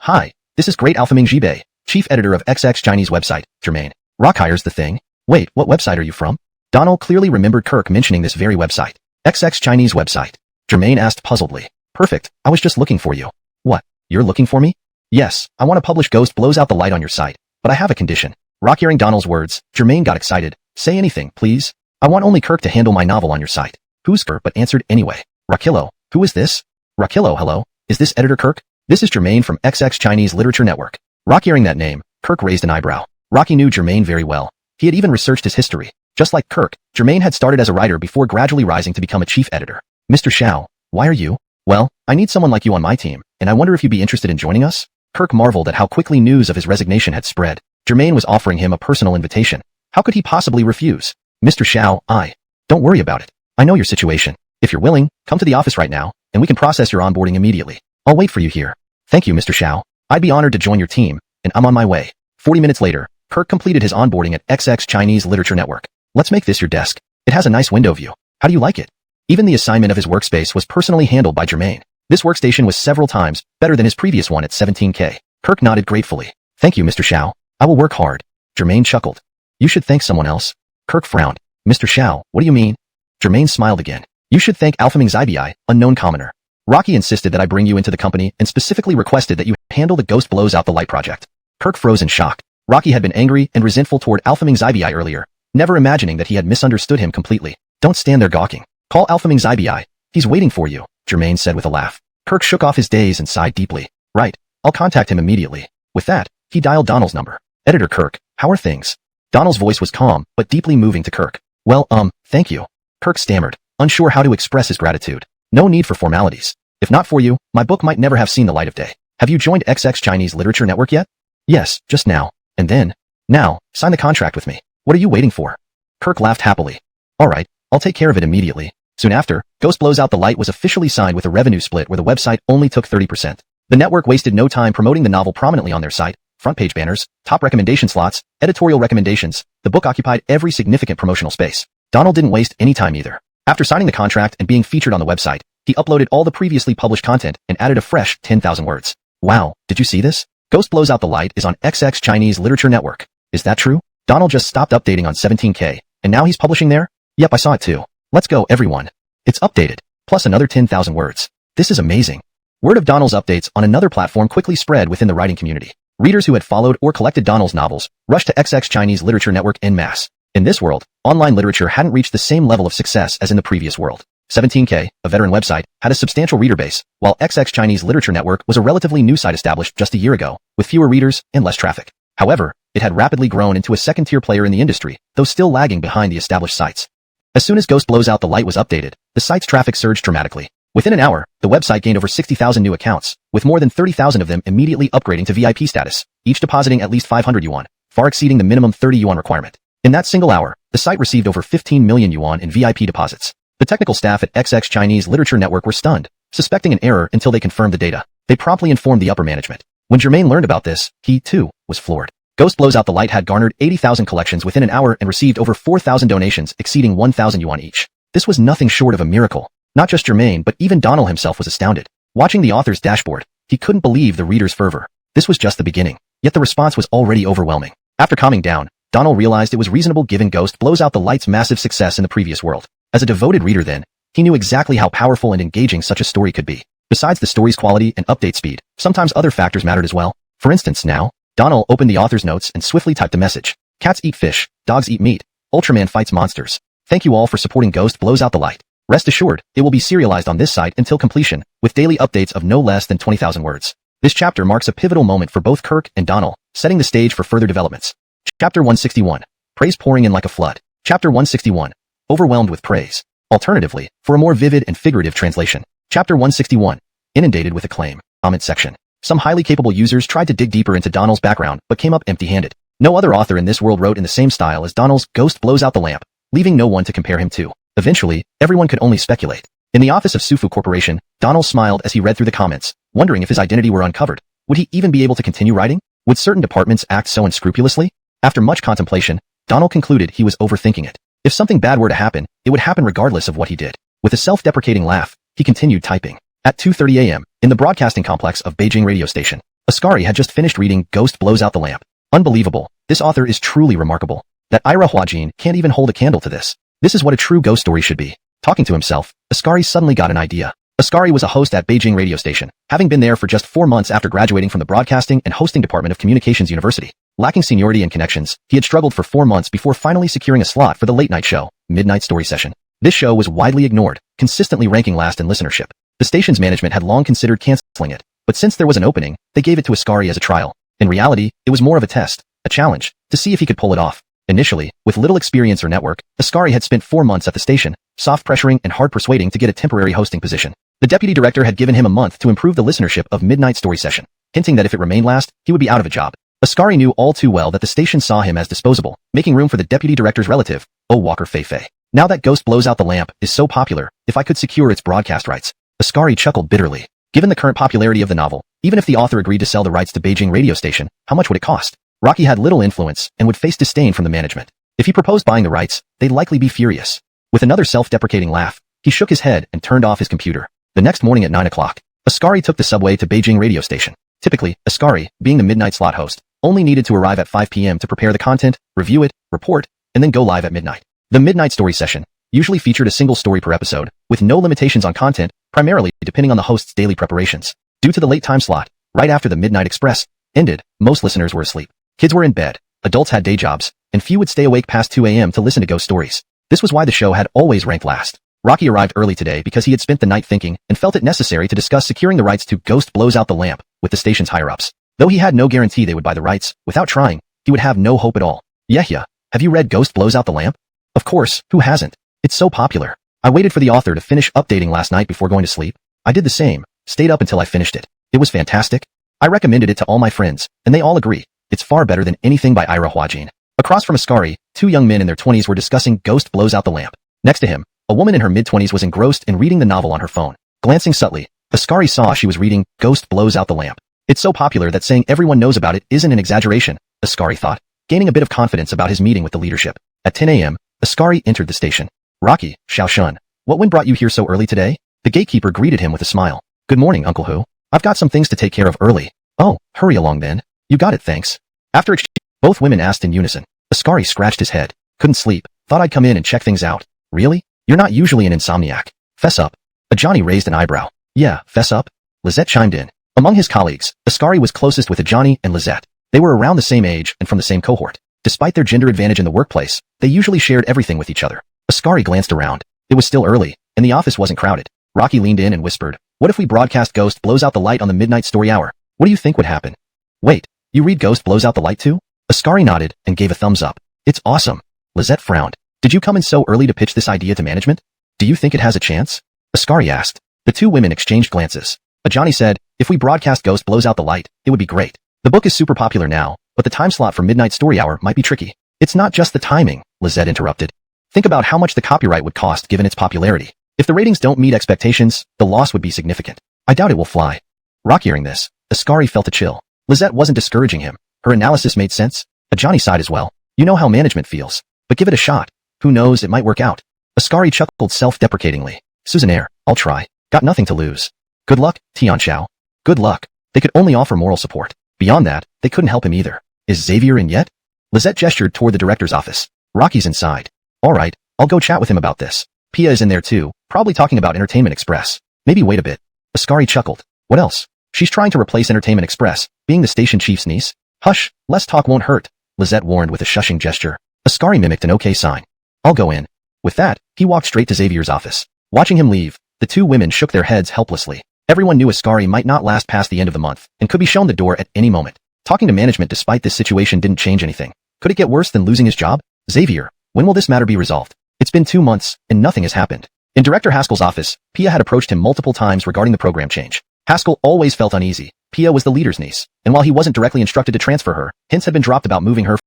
this is Great Alphaming Jibei, chief editor of XX Chinese website, Jermaine. Rock hires the thing. Wait, what website are you from? Donald clearly remembered Kirk mentioning this very website. XX Chinese website. Jermaine asked puzzledly. Perfect, I was just looking for you. What, you're looking for me? Yes, I want to publish Ghost Blows Out the Light on your site, but I have a condition. Rock hearing Donald's words, Jermaine got excited. Say anything, please. I want only Kirk to handle my novel on your site. Who's Kirk but answered anyway. Rakillo, who is this? Rakillo, hello, is this Editor Kirk? This is Jermaine from XX Chinese Literature Network. Rock hearing that name, Kirk raised an eyebrow. Rocky knew Jermaine very well. He had even researched his history. Just like Kirk, Jermaine had started as a writer before gradually rising to become a chief editor. Mr. Xiao, why are you? Well, I need someone like you on my team, and I wonder if you'd be interested in joining us? Kirk marveled at how quickly news of his resignation had spread. Jermaine was offering him a personal invitation. How could he possibly refuse? Mr. Xiao, don't worry about it. I know your situation. If you're willing, come to the office right now, and we can process your onboarding immediately. I'll wait for you here. Thank you, Mr. Xiao. I'd be honored to join your team, and I'm on my way. 40 minutes later, Kirk completed his onboarding at XX Chinese Literature Network. Let's make this your desk. It has a nice window view. How do you like it? Even the assignment of his workspace was personally handled by Jermaine. This workstation was several times better than his previous one at 17K. Kirk nodded gratefully. Thank you, Mr. Xiao. I will work hard. Jermaine chuckled. You should thank someone else. Kirk frowned. Mr. Xiao, what do you mean? Jermaine smiled again. You should thank Alphaming Jibei, unknown commoner. Rocky insisted that I bring you into the company and specifically requested that you handle the Ghost Blows Out the Light project. Kirk froze in shock. Rocky had been angry and resentful toward Alphaming Jibei earlier, never imagining that he had misunderstood him completely. Don't stand there gawking. Call Alphaming Jibei. He's waiting for you, Jermaine said with a laugh. Kirk shook off his daze and sighed deeply. Right, I'll contact him immediately. With that, he dialed Donald's number. Editor Kirk, how are things? Donald's voice was calm, but deeply moving to Kirk. Well, thank you. Kirk stammered, unsure how to express his gratitude. No need for formalities. If not for you, my book might never have seen the light of day. Have you joined XX Chinese Literature Network yet? Yes, just now. And then? Now, sign the contract with me. What are you waiting for? Kirk laughed happily. Alright, I'll take care of it immediately. Soon after, Ghost Blows Out the Light was officially signed with a revenue split where the website only took 30%. The network wasted no time promoting the novel prominently on their site, front page banners, top recommendation slots, editorial recommendations. The book occupied every significant promotional space. Donald didn't waste any time either. After signing the contract and being featured on the website, he uploaded all the previously published content and added a fresh 10,000 words. Wow, did you see this? Ghost Blows Out the Light is on XX Chinese Literature Network. Is that true? Donald just stopped updating on 17K, and now he's publishing there? Yep, I saw it too. Let's go, everyone. It's updated, plus another 10,000 words. This is amazing. Word of Donald's updates on another platform quickly spread within the writing community. Readers who had followed or collected Donald's novels rushed to XX Chinese Literature Network en masse. In this world, online literature hadn't reached the same level of success as in the previous world. 17K, a veteran website, had a substantial reader base, while XX Chinese Literature Network was a relatively new site established just a year ago, with fewer readers and less traffic. However, it had rapidly grown into a second-tier player in the industry, though still lagging behind the established sites. As soon as Ghost Blows Out the Light was updated, the site's traffic surged dramatically. Within an hour, the website gained over 60,000 new accounts, with more than 30,000 of them immediately upgrading to VIP status, each depositing at least 500 yuan, far exceeding the minimum 30 yuan requirement. In that single hour, the site received over 15 million yuan in VIP deposits. The technical staff at XX Chinese Literature Network were stunned, suspecting an error until they confirmed the data. They promptly informed the upper management. When Germain learned about this, he, too, was floored. Ghost Blows Out the Light had garnered 80,000 collections within an hour and received over 4,000 donations exceeding 1,000 yuan each. This was nothing short of a miracle. Not just Germain, but even Donald himself was astounded. Watching the author's dashboard, he couldn't believe the reader's fervor. This was just the beginning, yet the response was already overwhelming. After calming down, Donald realized it was reasonable given Ghost Blows Out the Light's massive success in the previous world. As a devoted reader then, he knew exactly how powerful and engaging such a story could be. Besides the story's quality and update speed, sometimes other factors mattered as well. For instance, now, Donald opened the author's notes and swiftly typed the message. Cats eat fish, dogs eat meat, Ultraman fights monsters. Thank you all for supporting Ghost Blows Out the Light. Rest assured, it will be serialized on this site until completion, with daily updates of no less than 20,000 words. This chapter marks a pivotal moment for both Kirk and Donald, setting the stage for further developments. Chapter 161. Praise pouring in like a flood. Chapter 161. Overwhelmed with praise. Alternatively, for a more vivid and figurative translation. Chapter 161. Inundated with acclaim. Comment section. Some highly capable users tried to dig deeper into Donald's background, but came up empty-handed. No other author in this world wrote in the same style as Donald's Ghost Blows Out the Lamp, leaving no one to compare him to. Eventually, everyone could only speculate. In the office of Sufu Corporation, Donald smiled as he read through the comments, wondering if his identity were uncovered. Would he even be able to continue writing? Would certain departments act so unscrupulously? After much contemplation, Donald concluded he was overthinking it. If something bad were to happen, it would happen regardless of what he did. With a self-deprecating laugh, he continued typing. At 2:30 a.m., in the broadcasting complex of Beijing radio station, Ascari had just finished reading Ghost Blows Out the Lamp. Unbelievable. This author is truly remarkable. That Ira Huajin can't even hold a candle to this. This is what a true ghost story should be. Talking to himself, Ascari suddenly got an idea. Ascari was a host at Beijing radio station, having been there for just 4 months after graduating from the Broadcasting and Hosting Department of Communications University. Lacking seniority and connections, he had struggled for 4 months before finally securing a slot for the late-night show, Midnight Story Session. This show was widely ignored, consistently ranking last in listenership. The station's management had long considered canceling it, but since there was an opening, they gave it to Ascari as a trial. In reality, it was more of a test, a challenge, to see if he could pull it off. Initially, with little experience or network, Ascari had spent 4 months at the station, soft pressuring and hard persuading to get a temporary hosting position. The deputy director had given him a month to improve the listenership of Midnight Story Session, hinting that if it remained last, he would be out of a job. Ascari knew all too well that the station saw him as disposable, making room for the deputy director's relative, O. Walker Fei. Now that Ghost Blows Out the Lamp is so popular, if I could secure its broadcast rights. Ascari chuckled bitterly. Given the current popularity of the novel, even if the author agreed to sell the rights to Beijing radio station, how much would it cost? Rocky had little influence and would face disdain from the management. If he proposed buying the rights, they'd likely be furious. With another self-deprecating laugh, he shook his head and turned off his computer. The next morning at 9 o'clock, Ascari took the subway to Beijing radio station. Typically, Ascari, being the midnight slot host, only needed to arrive at 5 p.m. to prepare the content, review it, report, and then go live at midnight. The Midnight Story Session usually featured a single story per episode, with no limitations on content, primarily depending on the host's daily preparations. Due to the late time slot, right after the Midnight Express ended, most listeners were asleep. Kids were in bed, adults had day jobs, and few would stay awake past 2 a.m. to listen to ghost stories. This was why the show had always ranked last. Rocky arrived early today because he had spent the night thinking and felt it necessary to discuss securing the rights to Ghost Blows Out the Lamp with the station's higher-ups. Though he had no guarantee they would buy the rights, without trying, he would have no hope at all. Yehya, have you read Ghost Blows Out the Lamp? Of course, who hasn't? It's so popular. I waited for the author to finish updating last night before going to sleep. I did the same, stayed up until I finished it. It was fantastic. I recommended it to all my friends, and they all agree. It's far better than anything by Ira Huajin. Across from Ascari, 2 young men in their 20s were discussing Ghost Blows Out the Lamp. Next to him, a woman in her mid-20s was engrossed in reading the novel on her phone. Glancing subtly, Ascari saw she was reading Ghost Blows Out the Lamp. It's so popular that saying everyone knows about it isn't an exaggeration, Ascari thought, gaining a bit of confidence about his meeting with the leadership. At 10 a.m., Ascari entered the station. Rocky, Xiaoshun, what wind brought you here so early today? The gatekeeper greeted him with a smile. Good morning, Uncle Hu. I've got some things to take care of early. Oh, hurry along then. You got it, thanks. After exchange, both women asked in unison. Ascari scratched his head. Couldn't sleep. Thought I'd come in and check things out. Really? You're not usually an insomniac. Fess up. Ajani raised an eyebrow. Yeah, fess up? Lizette chimed in. Among his colleagues, Ascari was closest with Ajani and Lizette. They were around the same age and from the same cohort. Despite their gender advantage in the workplace, they usually shared everything with each other. Ascari glanced around. It was still early, and the office wasn't crowded. Rocky leaned in and whispered, "What if we broadcast Ghost blows out the light on the midnight story hour? What do you think would happen?" "Wait, you read Ghost blows out the light too?" Ascari nodded and gave a thumbs up. "It's awesome." Lizette frowned. "Did you come in so early to pitch this idea to management? Do you think it has a chance?" Ascari asked. The two women exchanged glances. Ajani said, "If we broadcast Ghost blows out the light, it would be great. The book is super popular now, but the time slot for midnight story hour might be tricky." "It's not just the timing," Lizette interrupted. "Think about how much the copyright would cost given its popularity. If the ratings don't meet expectations, the loss would be significant. I doubt it will fly." Rocky hearing this, Ascari felt a chill. Lizette wasn't discouraging him. Her analysis made sense. Ajani sighed as well. "You know how management feels. But give it a shot. Who knows, it might work out." Ascari chuckled self-deprecatingly. "Suzanaire, I'll try. Got nothing to lose." "Good luck, Tianxiao." "Good luck." They could only offer moral support. Beyond that, they couldn't help him either. "Is Xavier in yet?" Lizette gestured toward the director's office. "Rocky's inside." "All right, I'll go chat with him about this." Pia is in there too, probably talking about Entertainment Express. "Maybe wait a bit." Ascari chuckled. "What else?" "She's trying to replace Entertainment Express, being the station chief's niece." "Hush, less talk won't hurt," Lizette warned with a shushing gesture. Ascari mimicked an okay sign. "I'll go in." With that, he walked straight to Xavier's office. Watching him leave, the two women shook their heads helplessly. Everyone knew Ascari might not last past the end of the month, and could be shown the door at any moment. Talking to management despite this situation didn't change anything. Could it get worse than losing his job? "Xavier, when will this matter be resolved?" "It's been 2 months, and nothing has happened." In Director Haskell's office, Pia had approached him multiple times regarding the program change. Haskell always felt uneasy. Pia was the leader's niece, and while he wasn't directly instructed to transfer her, hints had been dropped about moving her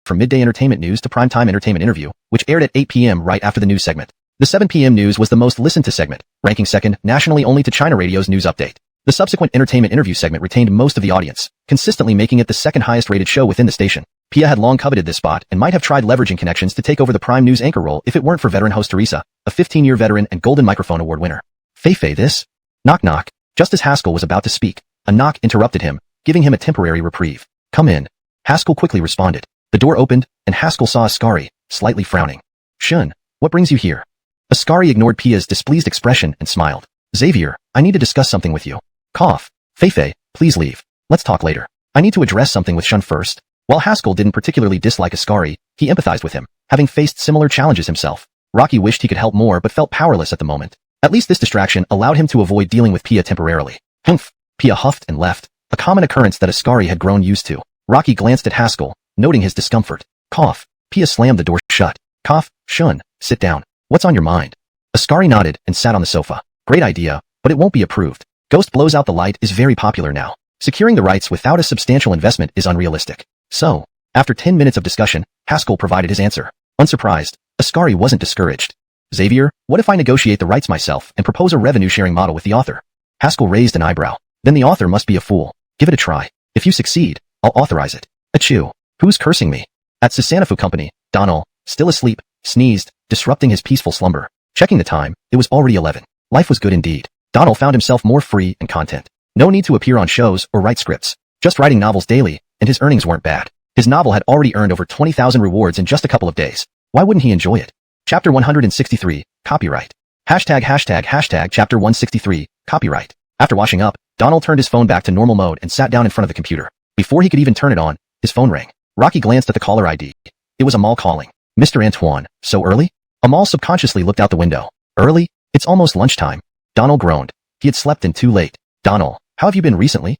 from midday entertainment news to primetime entertainment interview, which aired at 8 p.m. right after the news segment. The 7 p.m. news was the most listened to segment, ranking second nationally only to China Radio's news update. The subsequent entertainment interview segment retained most of the audience, consistently making it the second highest rated show within the station. Pia had long coveted this spot and might have tried leveraging connections to take over the prime news anchor role if it weren't for veteran host Teresa, a 15-year veteran and Golden Microphone Award winner. "Fei this?" Knock knock. Just as Haskell was about to speak, a knock interrupted him, giving him a temporary reprieve. "Come in." Haskell quickly responded. The door opened, and Haskell saw Ascari, slightly frowning. "Shun, what brings you here?" Ascari ignored Pia's displeased expression and smiled. "Xavier, I need to discuss something with you." Cough. "Fei, please leave. Let's talk later. I need to address something with Shun first." While Haskell didn't particularly dislike Ascari, he empathized with him, having faced similar challenges himself. Rocky wished he could help more but felt powerless at the moment. At least this distraction allowed him to avoid dealing with Pia temporarily. Humph. Pia huffed and left, a common occurrence that Ascari had grown used to. Rocky glanced at Haskell, noting his discomfort. Cough. Pia slammed the door shut. Cough. "Shun, sit down. What's on your mind?" Ascari nodded and sat on the sofa. "Great idea, but it won't be approved. Ghost Blows Out the Light is very popular now. Securing the rights without a substantial investment is unrealistic. So, after 10 minutes of discussion, Haskell provided his answer. Unsurprised, Ascari wasn't discouraged. "Xavier, what if I negotiate the rights myself and propose a revenue-sharing model with the author?" Haskell raised an eyebrow. "Then the author must be a fool. Give it a try. If you succeed, I'll authorize it." Achoo. Who's cursing me? At Sasanafu Company, Donald, still asleep, sneezed, disrupting his peaceful slumber. Checking the time, it was already 11. Life was good indeed. Donald found himself more free and content. No need to appear on shows or write scripts. Just writing novels daily, and his earnings weren't bad. His novel had already earned over 20,000 rewards in just a couple of days. Why wouldn't he enjoy it? Chapter 163, Copyright. ####Chapter 163, Copyright. After washing up, Donald turned his phone back to normal mode and sat down in front of the computer. Before he could even turn it on, his phone rang. Rocky glanced at the caller ID. It was Amal calling. "Mr. Antoine, so early?" Amal subconsciously looked out the window. "Early? It's almost lunchtime." Donald groaned. He had slept in too late. "Donald, how have you been recently?"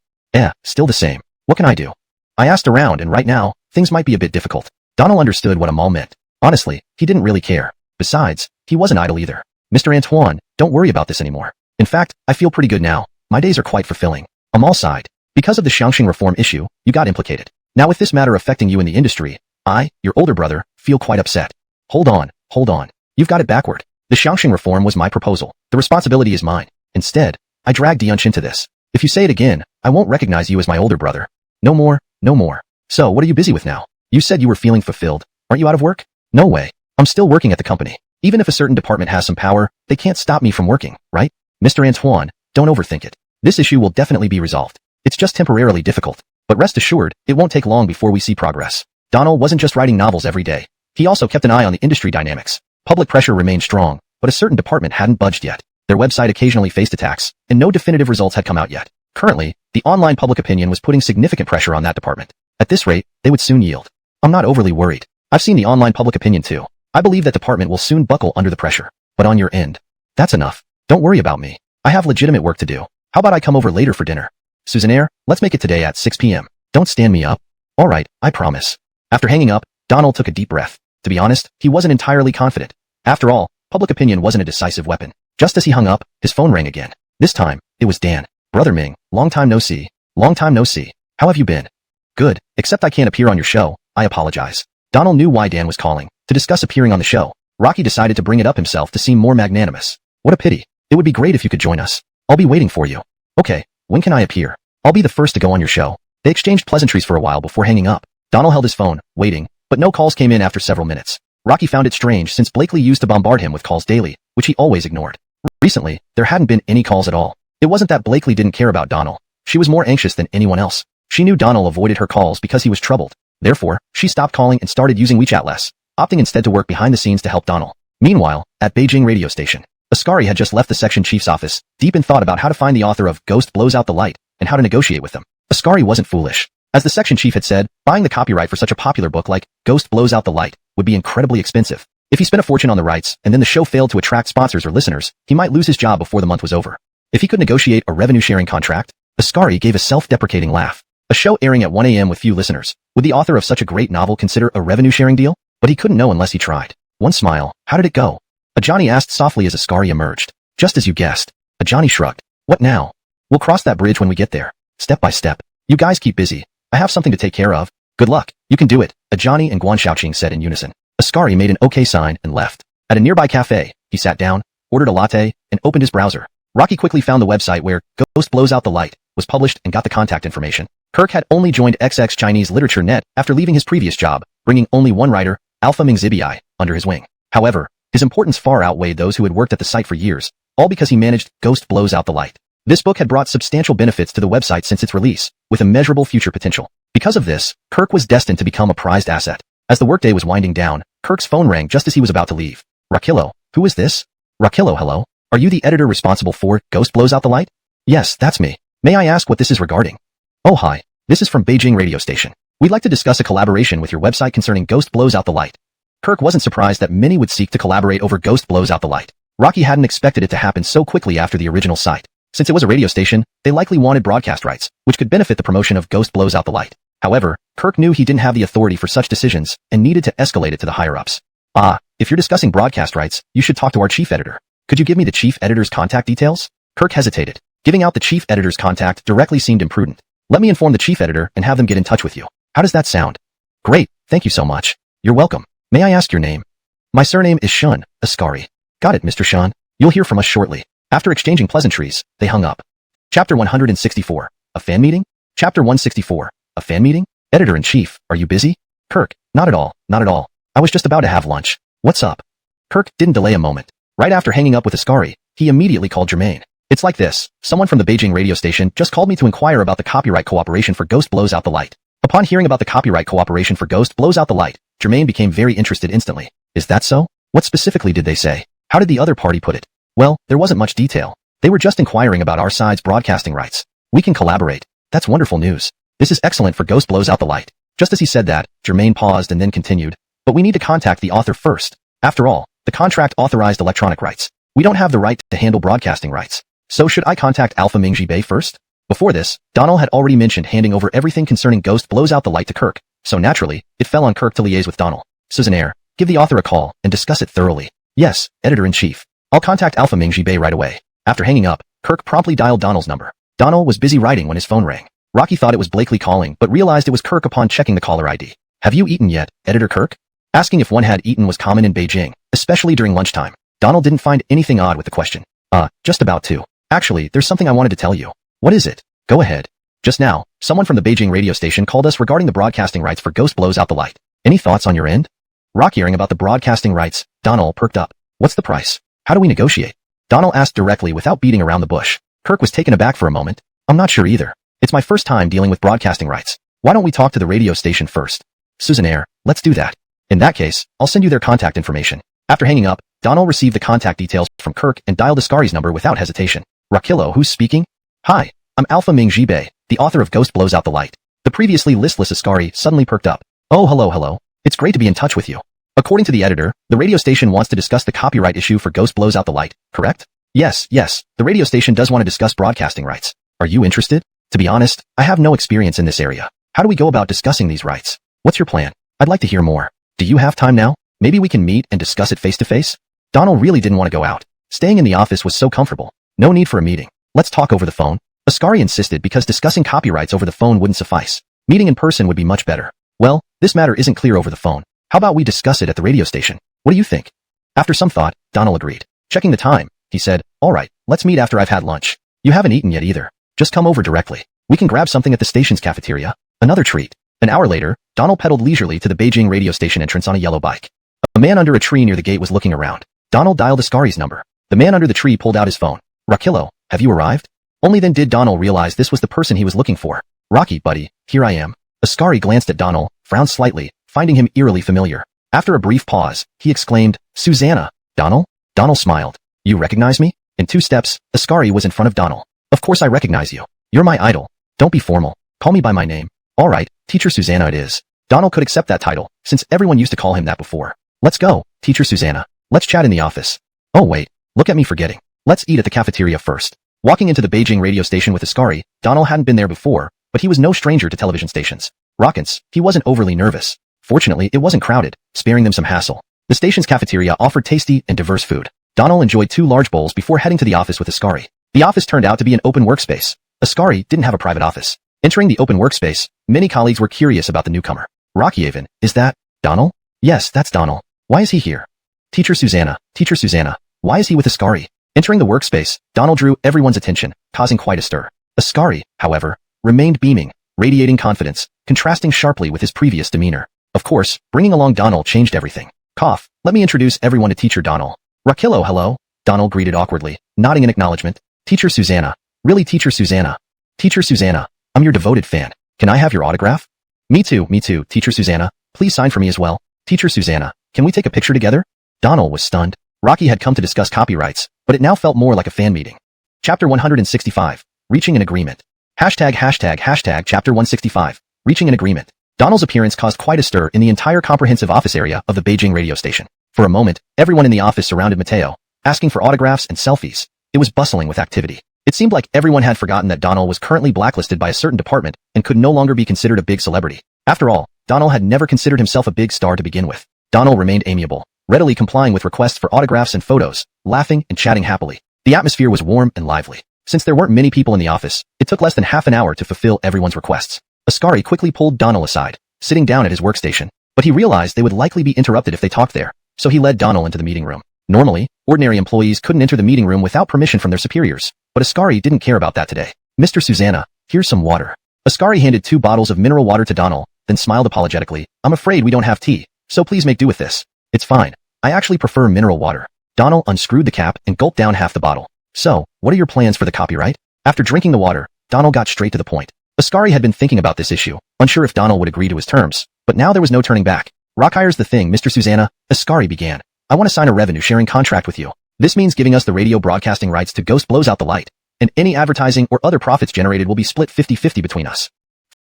Still the same. What can I do?" "I asked around and right now, things might be a bit difficult." Donald understood what Amal meant. Honestly, he didn't really care. Besides, he wasn't idle either. "Mr. Antoine, don't worry about this anymore. In fact, I feel pretty good now. My days are quite fulfilling." Amal sighed. "Because of the Xiangxing reform issue, you got implicated. Now with this matter affecting you in the industry, I, your older brother, feel quite upset." Hold on. You've got it backward. The Xiangxing reform was my proposal. The responsibility is mine. Instead, I dragged Dianch into this. If you say it again, I won't recognize you as my older brother. No more. So what are you busy with now? You said you were feeling fulfilled. Aren't you out of work?" "No way. I'm still working at the company. Even if a certain department has some power, they can't stop me from working, right?" "Mr. Antoine, don't overthink it. This issue will definitely be resolved. It's just temporarily difficult. But rest assured, it won't take long before we see progress." Donald wasn't just writing novels every day. He also kept an eye on the industry dynamics. Public pressure remained strong, but a certain department hadn't budged yet. Their website occasionally faced attacks, and no definitive results had come out yet. Currently, the online public opinion was putting significant pressure on that department. At this rate, they would soon yield. "I'm not overly worried. I've seen the online public opinion too. I believe that department will soon buckle under the pressure. But on your end, that's enough. Don't worry about me. I have legitimate work to do. How about I come over later for dinner? Suzanaire, let's make it today at 6 p.m. Don't stand me up. All right, I promise. After hanging up, Donald took a deep breath. To be honest, he wasn't entirely confident. After all, public opinion wasn't a decisive weapon. Just as he hung up, his phone rang again. This time, it was Dan. Brother Ming, long time no see. Long time no see. How have you been? Good, except I can't appear on your show. I apologize. Donald knew why Dan was calling. To discuss appearing on the show. Rocky decided to bring it up himself to seem more magnanimous. What a pity. It would be great if you could join us. I'll be waiting for you. Okay, when can I appear? I'll be the first to go on your show. They exchanged pleasantries for a while before hanging up. Donald held his phone, waiting, but no calls came in after several minutes. Rocky found it strange since Blakely used to bombard him with calls daily, which he always ignored. Recently, there hadn't been any calls at all. It wasn't that Blakely didn't care about Donald. She was more anxious than anyone else. She knew Donald avoided her calls because he was troubled. Therefore, she stopped calling and started using WeChat less, opting instead to work behind the scenes to help Donald. Meanwhile, at Beijing radio station, Ascari had just left the section chief's office, deep in thought about how to find the author of Ghost Blows Out the Light, and how to negotiate with them. Ascari wasn't foolish. As the section chief had said, buying the copyright for such a popular book like Ghost Blows Out the Light would be incredibly expensive. If he spent a fortune on the rights, and then the show failed to attract sponsors or listeners, he might lose his job before the month was over. If he could negotiate a revenue-sharing contract, Ascari gave a self-deprecating laugh. A show airing at 1 a.m. with few listeners. Would the author of such a great novel consider a revenue-sharing deal? But he couldn't know unless he tried. One smile. How did it go? Ajani asked softly as Ascari emerged. Just as you guessed. Ajani shrugged. What now? We'll cross that bridge when we get there. Step by step. You guys keep busy. I have something to take care of. Good luck. You can do it, Ajani and Guan Xiaoqing said in unison. Ascari made an okay sign and left. At a nearby cafe, he sat down, ordered a latte, and opened his browser. Rocky quickly found the website where Ghost Blows Out the Light was published and got the contact information. Kirk had only joined XX Chinese Literature Net after leaving his previous job, bringing only one writer, Alpha Ming Zibai, under his wing. However, his importance far outweighed those who had worked at the site for years, all because he managed Ghost Blows Out the Light. This book had brought substantial benefits to the website since its release, with immeasurable future potential. Because of this, Kirk was destined to become a prized asset. As the workday was winding down, Kirk's phone rang just as he was about to leave. Rakillo, who is this? Rakillo, hello? Are you the editor responsible for Ghost Blows Out the Light? Yes, that's me. May I ask what this is regarding? Oh hi, this is from Beijing radio station. We'd like to discuss a collaboration with your website concerning Ghost Blows Out the Light. Kirk wasn't surprised that many would seek to collaborate over Ghost Blows Out the Light. Rocky hadn't expected it to happen so quickly after the original site. Since it was a radio station, they likely wanted broadcast rights, which could benefit the promotion of Ghost Blows Out the Light. However, Kirk knew he didn't have the authority for such decisions and needed to escalate it to the higher-ups. If you're discussing broadcast rights, you should talk to our chief editor. Could you give me the chief editor's contact details? Kirk hesitated. Giving out the chief editor's contact directly seemed imprudent. Let me inform the chief editor and have them get in touch with you. How does that sound? Great, thank you so much. You're welcome. May I ask your name? My surname is Shun, Ascari. Got it, Mr. Shun. You'll hear from us shortly. After exchanging pleasantries, they hung up. Chapter 164. A fan meeting? Chapter 164. A fan meeting? Editor-in-chief, are you busy? Kirk, not at all, not at all. I was just about to have lunch. What's up? Kirk didn't delay a moment. Right after hanging up with Ascari, he immediately called Germain. It's like this. Someone from the Beijing radio station just called me to inquire about the copyright cooperation for Ghost Blows Out the Light. Upon hearing about the copyright cooperation for Ghost Blows Out the Light, Germain became very interested instantly. Is that so? What specifically did they say? How did the other party put it? Well, there wasn't much detail. They were just inquiring about our side's broadcasting rights. We can collaborate. That's wonderful news. This is excellent for Ghost Blows Out the Light. Just as he said that, Germain paused and then continued. But we need to contact the author first. After all, the contract authorized electronic rights. We don't have the right to handle broadcasting rights. So should I contact Alpha Ming Zibai first? Before this, Donald had already mentioned handing over everything concerning Ghost Blows Out the Light to Kirk, so naturally, it fell on Kirk to liaise with Donald. Suzanaire, give the author a call and discuss it thoroughly. Yes, editor-in-chief. I'll contact Alpha Ming Zibai right away. After hanging up, Kirk promptly dialed Donald's number. Donald was busy writing when his phone rang. Rocky thought it was Blakely calling, but realized it was Kirk upon checking the caller ID. Have you eaten yet, Editor Kirk? Asking if one had eaten was common in Beijing, especially during lunchtime. Donald didn't find anything odd with the question. Just about to. Actually, there's something I wanted to tell you. What is it? Go ahead. Just now, someone from the Beijing radio station called us regarding the broadcasting rights for Ghost Blows Out the Light. Any thoughts on your end? Rocky hearing about the broadcasting rights, Donald perked up. What's the price? How do we negotiate? Donald asked directly without beating around the bush. Kirk was taken aback for a moment. I'm not sure either. It's my first time dealing with broadcasting rights. Why don't we talk to the radio station first? Suzanaire, let's do that. In that case, I'll send you their contact information. After hanging up, Donald received the contact details from Kirk and dialed Ascari's number without hesitation. Rakillo, who's speaking? Hi, I'm Alpha Ming Zibai, the author of Ghost Blows Out the Light. The previously listless Ascari suddenly perked up. Oh, hello. It's great to be in touch with you. According to the editor, the radio station wants to discuss the copyright issue for Ghost Blows Out the Light, correct? Yes, the radio station does want to discuss broadcasting rights. Are you interested? To be honest, I have no experience in this area. How do we go about discussing these rights? What's your plan? I'd like to hear more. Do you have time now? Maybe we can meet and discuss it face to face? Donald really didn't want to go out. Staying in the office was so comfortable. No need for a meeting. Let's talk over the phone. Ascari insisted because discussing copyrights over the phone wouldn't suffice. Meeting in person would be much better. Well, this matter isn't clear over the phone. How about we discuss it at the radio station? What do you think? After some thought, Donald agreed. Checking the time, he said, all right, let's meet after I've had lunch. You haven't eaten yet either. Just come over directly. We can grab something at the station's cafeteria. Another treat. An hour later, Donald pedaled leisurely to the Beijing radio station entrance on a yellow bike. A man under a tree near the gate was looking around. Donald dialed Ascari's number. The man under the tree pulled out his phone. Rockillo, have you arrived? Only then did Donald realize this was the person he was looking for. Rocky, buddy, here I am. Ascari glanced at Donald, frowned slightly, finding him eerily familiar. After a brief pause, he exclaimed, Susanna. Donald? Donald smiled. You recognize me? In 2 steps, Ascari was in front of Donald. Of course I recognize you. You're my idol. Don't be formal. Call me by my name. All right, Teacher Susanna it is. Donald could accept that title, since everyone used to call him that before. Let's go, Teacher Susanna. Let's chat in the office. Oh wait, look at me forgetting. Let's eat at the cafeteria first. Walking into the Beijing radio station with Ascari, Donald hadn't been there before, but he was no stranger to television stations. Rockins, he wasn't overly nervous. Fortunately, it wasn't crowded, sparing them some hassle. The station's cafeteria offered tasty and diverse food. Donald enjoyed 2 large bowls before heading to the office with Ascari. The office turned out to be an open workspace. Ascari didn't have a private office. Entering the open workspace, many colleagues were curious about the newcomer. Rockyaven, is that Donald? Yes, that's Donald. Why is he here? Teacher Susanna, why is he with Ascari? Entering the workspace, Donald drew everyone's attention, causing quite a stir. Ascari, however, remained beaming, radiating confidence, contrasting sharply with his previous demeanor. Of course, bringing along Donald changed everything. Cough, let me introduce everyone to Teacher Donald. Rockillo, hello. Donald greeted awkwardly, nodding in acknowledgement. Teacher Susanna. Really, Teacher Susanna. Teacher Susanna, I'm your devoted fan. Can I have your autograph? Me too, Teacher Susanna. Please sign for me as well. Teacher Susanna, can we take a picture together? Donald was stunned. Rocky had come to discuss copyrights, but it now felt more like a fan meeting. Chapter 165. Reaching an agreement. Hashtag Chapter 165. Reaching an agreement. Donald's appearance caused quite a stir in the entire comprehensive office area of the Beijing radio station. For a moment, everyone in the office surrounded Mateo, asking for autographs and selfies. It was bustling with activity. It seemed like everyone had forgotten that Donald was currently blacklisted by a certain department and could no longer be considered a big celebrity. After all, Donald had never considered himself a big star to begin with. Donald remained amiable, readily complying with requests for autographs and photos, laughing and chatting happily. The atmosphere was warm and lively. Since there weren't many people in the office, it took less than half an hour to fulfill everyone's requests. Ascari quickly pulled Donald aside, sitting down at his workstation, but he realized they would likely be interrupted if they talked there, so he led Donald into the meeting room. Normally, ordinary employees couldn't enter the meeting room without permission from their superiors, but Ascari didn't care about that today. Mr. Susanna, here's some water. Ascari handed 2 bottles of mineral water to Donald, then smiled apologetically. I'm afraid we don't have tea, so please make do with this. It's fine. I actually prefer mineral water. Donald unscrewed the cap and gulped down half the bottle. So, what are your plans for the copyright? After drinking the water, Donald got straight to the point. Ascari had been thinking about this issue, unsure if Donald would agree to his terms, but now there was no turning back. Rockhire's the thing, Mr. Susanna, Ascari began. I want to sign a revenue-sharing contract with you. This means giving us the radio broadcasting rights to Ghost Blows Out the Light, and any advertising or other profits generated will be split 50-50 between us.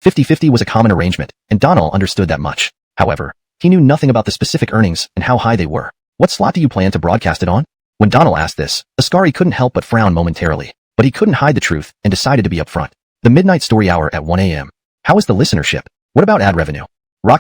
50-50 was a common arrangement, and Donald understood that much. However, he knew nothing about the specific earnings and how high they were. What slot do you plan to broadcast it on? When Donald asked this, Ascari couldn't help but frown momentarily, but he couldn't hide the truth and decided to be upfront. The midnight story hour at 1 a.m. How is the listenership? What about ad revenue?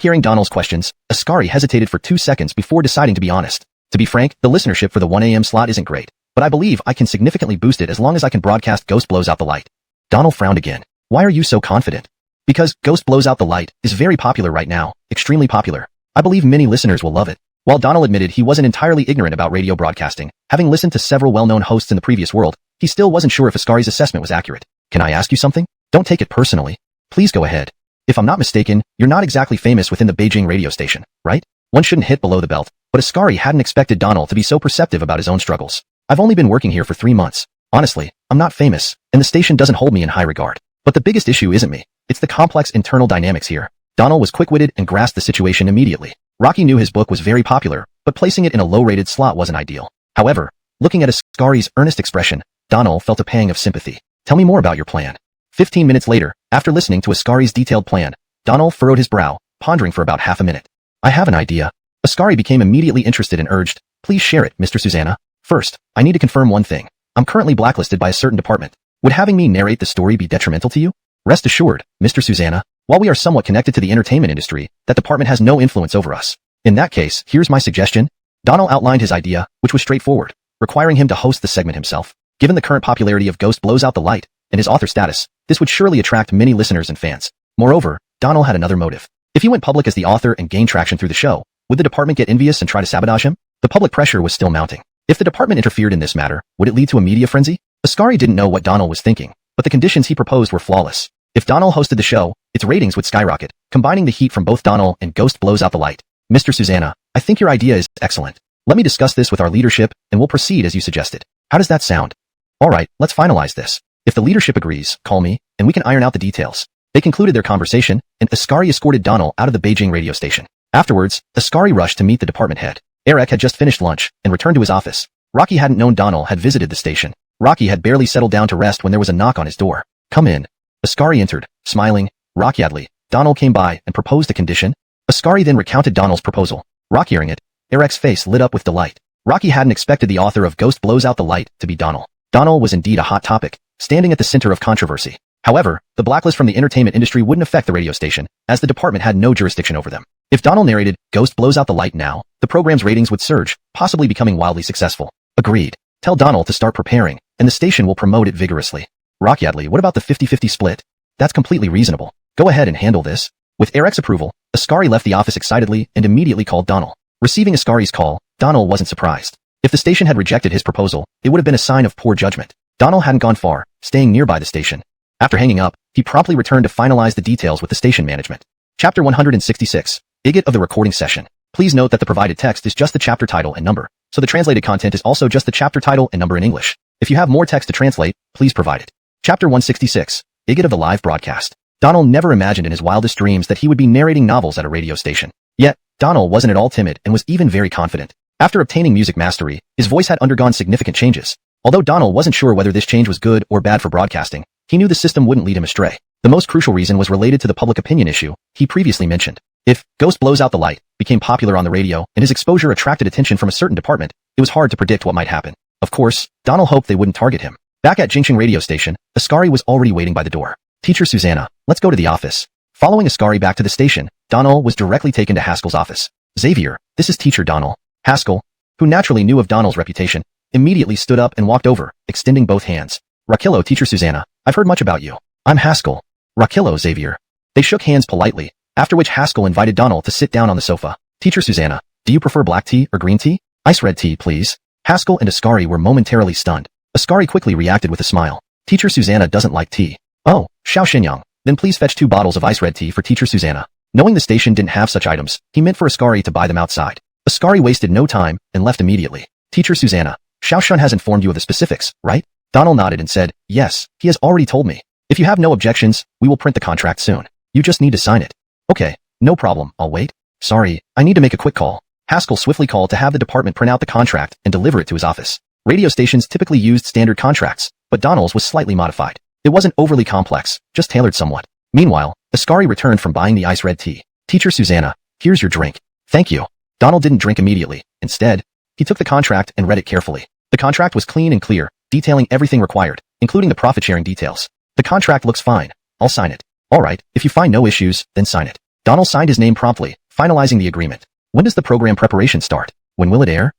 Hearing Donald's questions, Ascari hesitated for 2 seconds before deciding to be honest. To be frank, the listenership for the 1 a.m. slot isn't great, but I believe I can significantly boost it as long as I can broadcast Ghost Blows Out the Light. Donald frowned again. Why are you so confident? Because Ghost Blows Out the Light is very popular right now, extremely popular. I believe many listeners will love it. While Donald admitted he wasn't entirely ignorant about radio broadcasting, having listened to several well-known hosts in the previous world, he still wasn't sure if Ascari's assessment was accurate. Can I ask you something? Don't take it personally. Please go ahead. If I'm not mistaken, you're not exactly famous within the Beijing radio station, right? One shouldn't hit below the belt, but Ascari hadn't expected Donald to be so perceptive about his own struggles. I've only been working here for 3 months. Honestly, I'm not famous, and the station doesn't hold me in high regard. But the biggest issue isn't me. It's the complex internal dynamics here. Donald was quick-witted and grasped the situation immediately. Rocky knew his book was very popular, but placing it in a low-rated slot wasn't ideal. However, looking at Ascari's earnest expression, Donald felt a pang of sympathy. Tell me more about your plan. 15 minutes later, after listening to Ascari's detailed plan, Donald furrowed his brow, pondering for about half a minute. I have an idea. Ascari became immediately interested and urged, please share it, Mr. Susanna. First, I need to confirm one thing. I'm currently blacklisted by a certain department. Would having me narrate the story be detrimental to you? Rest assured, Mr. Susanna, while we are somewhat connected to the entertainment industry, that department has no influence over us. In that case, here's my suggestion. Donald outlined his idea, which was straightforward, requiring him to host the segment himself. Given the current popularity of Ghost Blows Out the Light and his author status, this would surely attract many listeners and fans. Moreover, Donald had another motive. If he went public as the author and gained traction through the show, would the department get envious and try to sabotage him? The public pressure was still mounting. If the department interfered in this matter, would it lead to a media frenzy? Ascari didn't know what Donald was thinking, but the conditions he proposed were flawless. If Donald hosted the show, its ratings would skyrocket, combining the heat from both Donald and Ghost Blows Out the Light. Mr. Susanna, I think your idea is excellent. Let me discuss this with our leadership, and we'll proceed as you suggested. How does that sound? Alright, let's finalize this. If the leadership agrees, call me, and we can iron out the details. They concluded their conversation, and Ascari escorted Donald out of the Beijing radio station. Afterwards, Ascari rushed to meet the department head. Eric had just finished lunch and returned to his office. Rocky hadn't known Donald had visited the station. Rocky had barely settled down to rest when there was a knock on his door. Come in. Ascari entered, smiling. Rockyadly, Donald came by and proposed a condition. Ascari then recounted Donald's proposal. Rocky hearing it, Eric's face lit up with delight. Rocky hadn't expected the author of Ghost Blows Out the Light to be Donald. Donald was indeed a hot topic, standing at the center of controversy. However, the blacklist from the entertainment industry wouldn't affect the radio station, as the department had no jurisdiction over them. If Donald narrated Ghost Blows Out the Light now, the program's ratings would surge, possibly becoming wildly successful. Agreed. Tell Donald to start preparing, and the station will promote it vigorously. Rockyadly, what about the 50-50 split? That's completely reasonable. Go ahead and handle this. With Eric's approval, Ascari left the office excitedly and immediately called Donald. Receiving Ascari's call, Donald wasn't surprised. If the station had rejected his proposal, it would have been a sign of poor judgment. Donald hadn't gone far, staying nearby the station. After hanging up, he promptly returned to finalize the details with the station management. Chapter 166. Igit of the recording session. Please note that the provided text is just the chapter title and number, so the translated content is also just the chapter title and number in English. If you have more text to translate, please provide it. Chapter 166. Igit of the live broadcast. Donald never imagined in his wildest dreams that he would be narrating novels at a radio station. Yet, Donald wasn't at all timid and was even very confident. After obtaining music mastery, his voice had undergone significant changes. Although Donald wasn't sure whether this change was good or bad for broadcasting, he knew the system wouldn't lead him astray. The most crucial reason was related to the public opinion issue he previously mentioned. If Ghost Blows Out the Light became popular on the radio and his exposure attracted attention from a certain department, it was hard to predict what might happen. Of course, Donald hoped they wouldn't target him. Back at Jingqing radio station, Ascari was already waiting by the door. Teacher Susanna, let's go to the office. Following Ascari back to the station, Donald was directly taken to Haskell's office. Xavier, this is Teacher Donald. Haskell, who naturally knew of Donald's reputation, immediately stood up and walked over, extending both hands. Rakillo, Teacher Susanna, I've heard much about you. I'm Haskell. Rakillo, Xavier. They shook hands politely, after which Haskell invited Donald to sit down on the sofa. Teacher Susanna, do you prefer black tea or green tea? Ice red tea, please. Haskell and Ascari were momentarily stunned. Ascari quickly reacted with a smile. Teacher Susanna doesn't like tea. Oh, Xiao Xinyang, then please fetch 2 bottles of ice red tea for Teacher Susanna. Knowing the station didn't have such items, he meant for Ascari to buy them outside. Ascari wasted no time and left immediately. Teacher Susanna, Xiao Shun has informed you of the specifics, right? Donald nodded and said, yes, he has already told me. If you have no objections, we will print the contract soon. You just need to sign it. Okay, no problem, I'll wait. Sorry, I need to make a quick call. Haskell swiftly called to have the department print out the contract and deliver it to his office. Radio stations typically used standard contracts, but Donald's was slightly modified. It wasn't overly complex, just tailored somewhat. Meanwhile, Ascari returned from buying the ice red tea. Teacher Susanna, here's your drink. Thank you. Donald didn't drink immediately. Instead, he took the contract and read it carefully. The contract was clean and clear, detailing everything required, including the profit-sharing details. The contract looks fine. I'll sign it. Alright, if you find no issues, then sign it. Donald signed his name promptly, finalizing the agreement. When does the program preparation start? When will it air?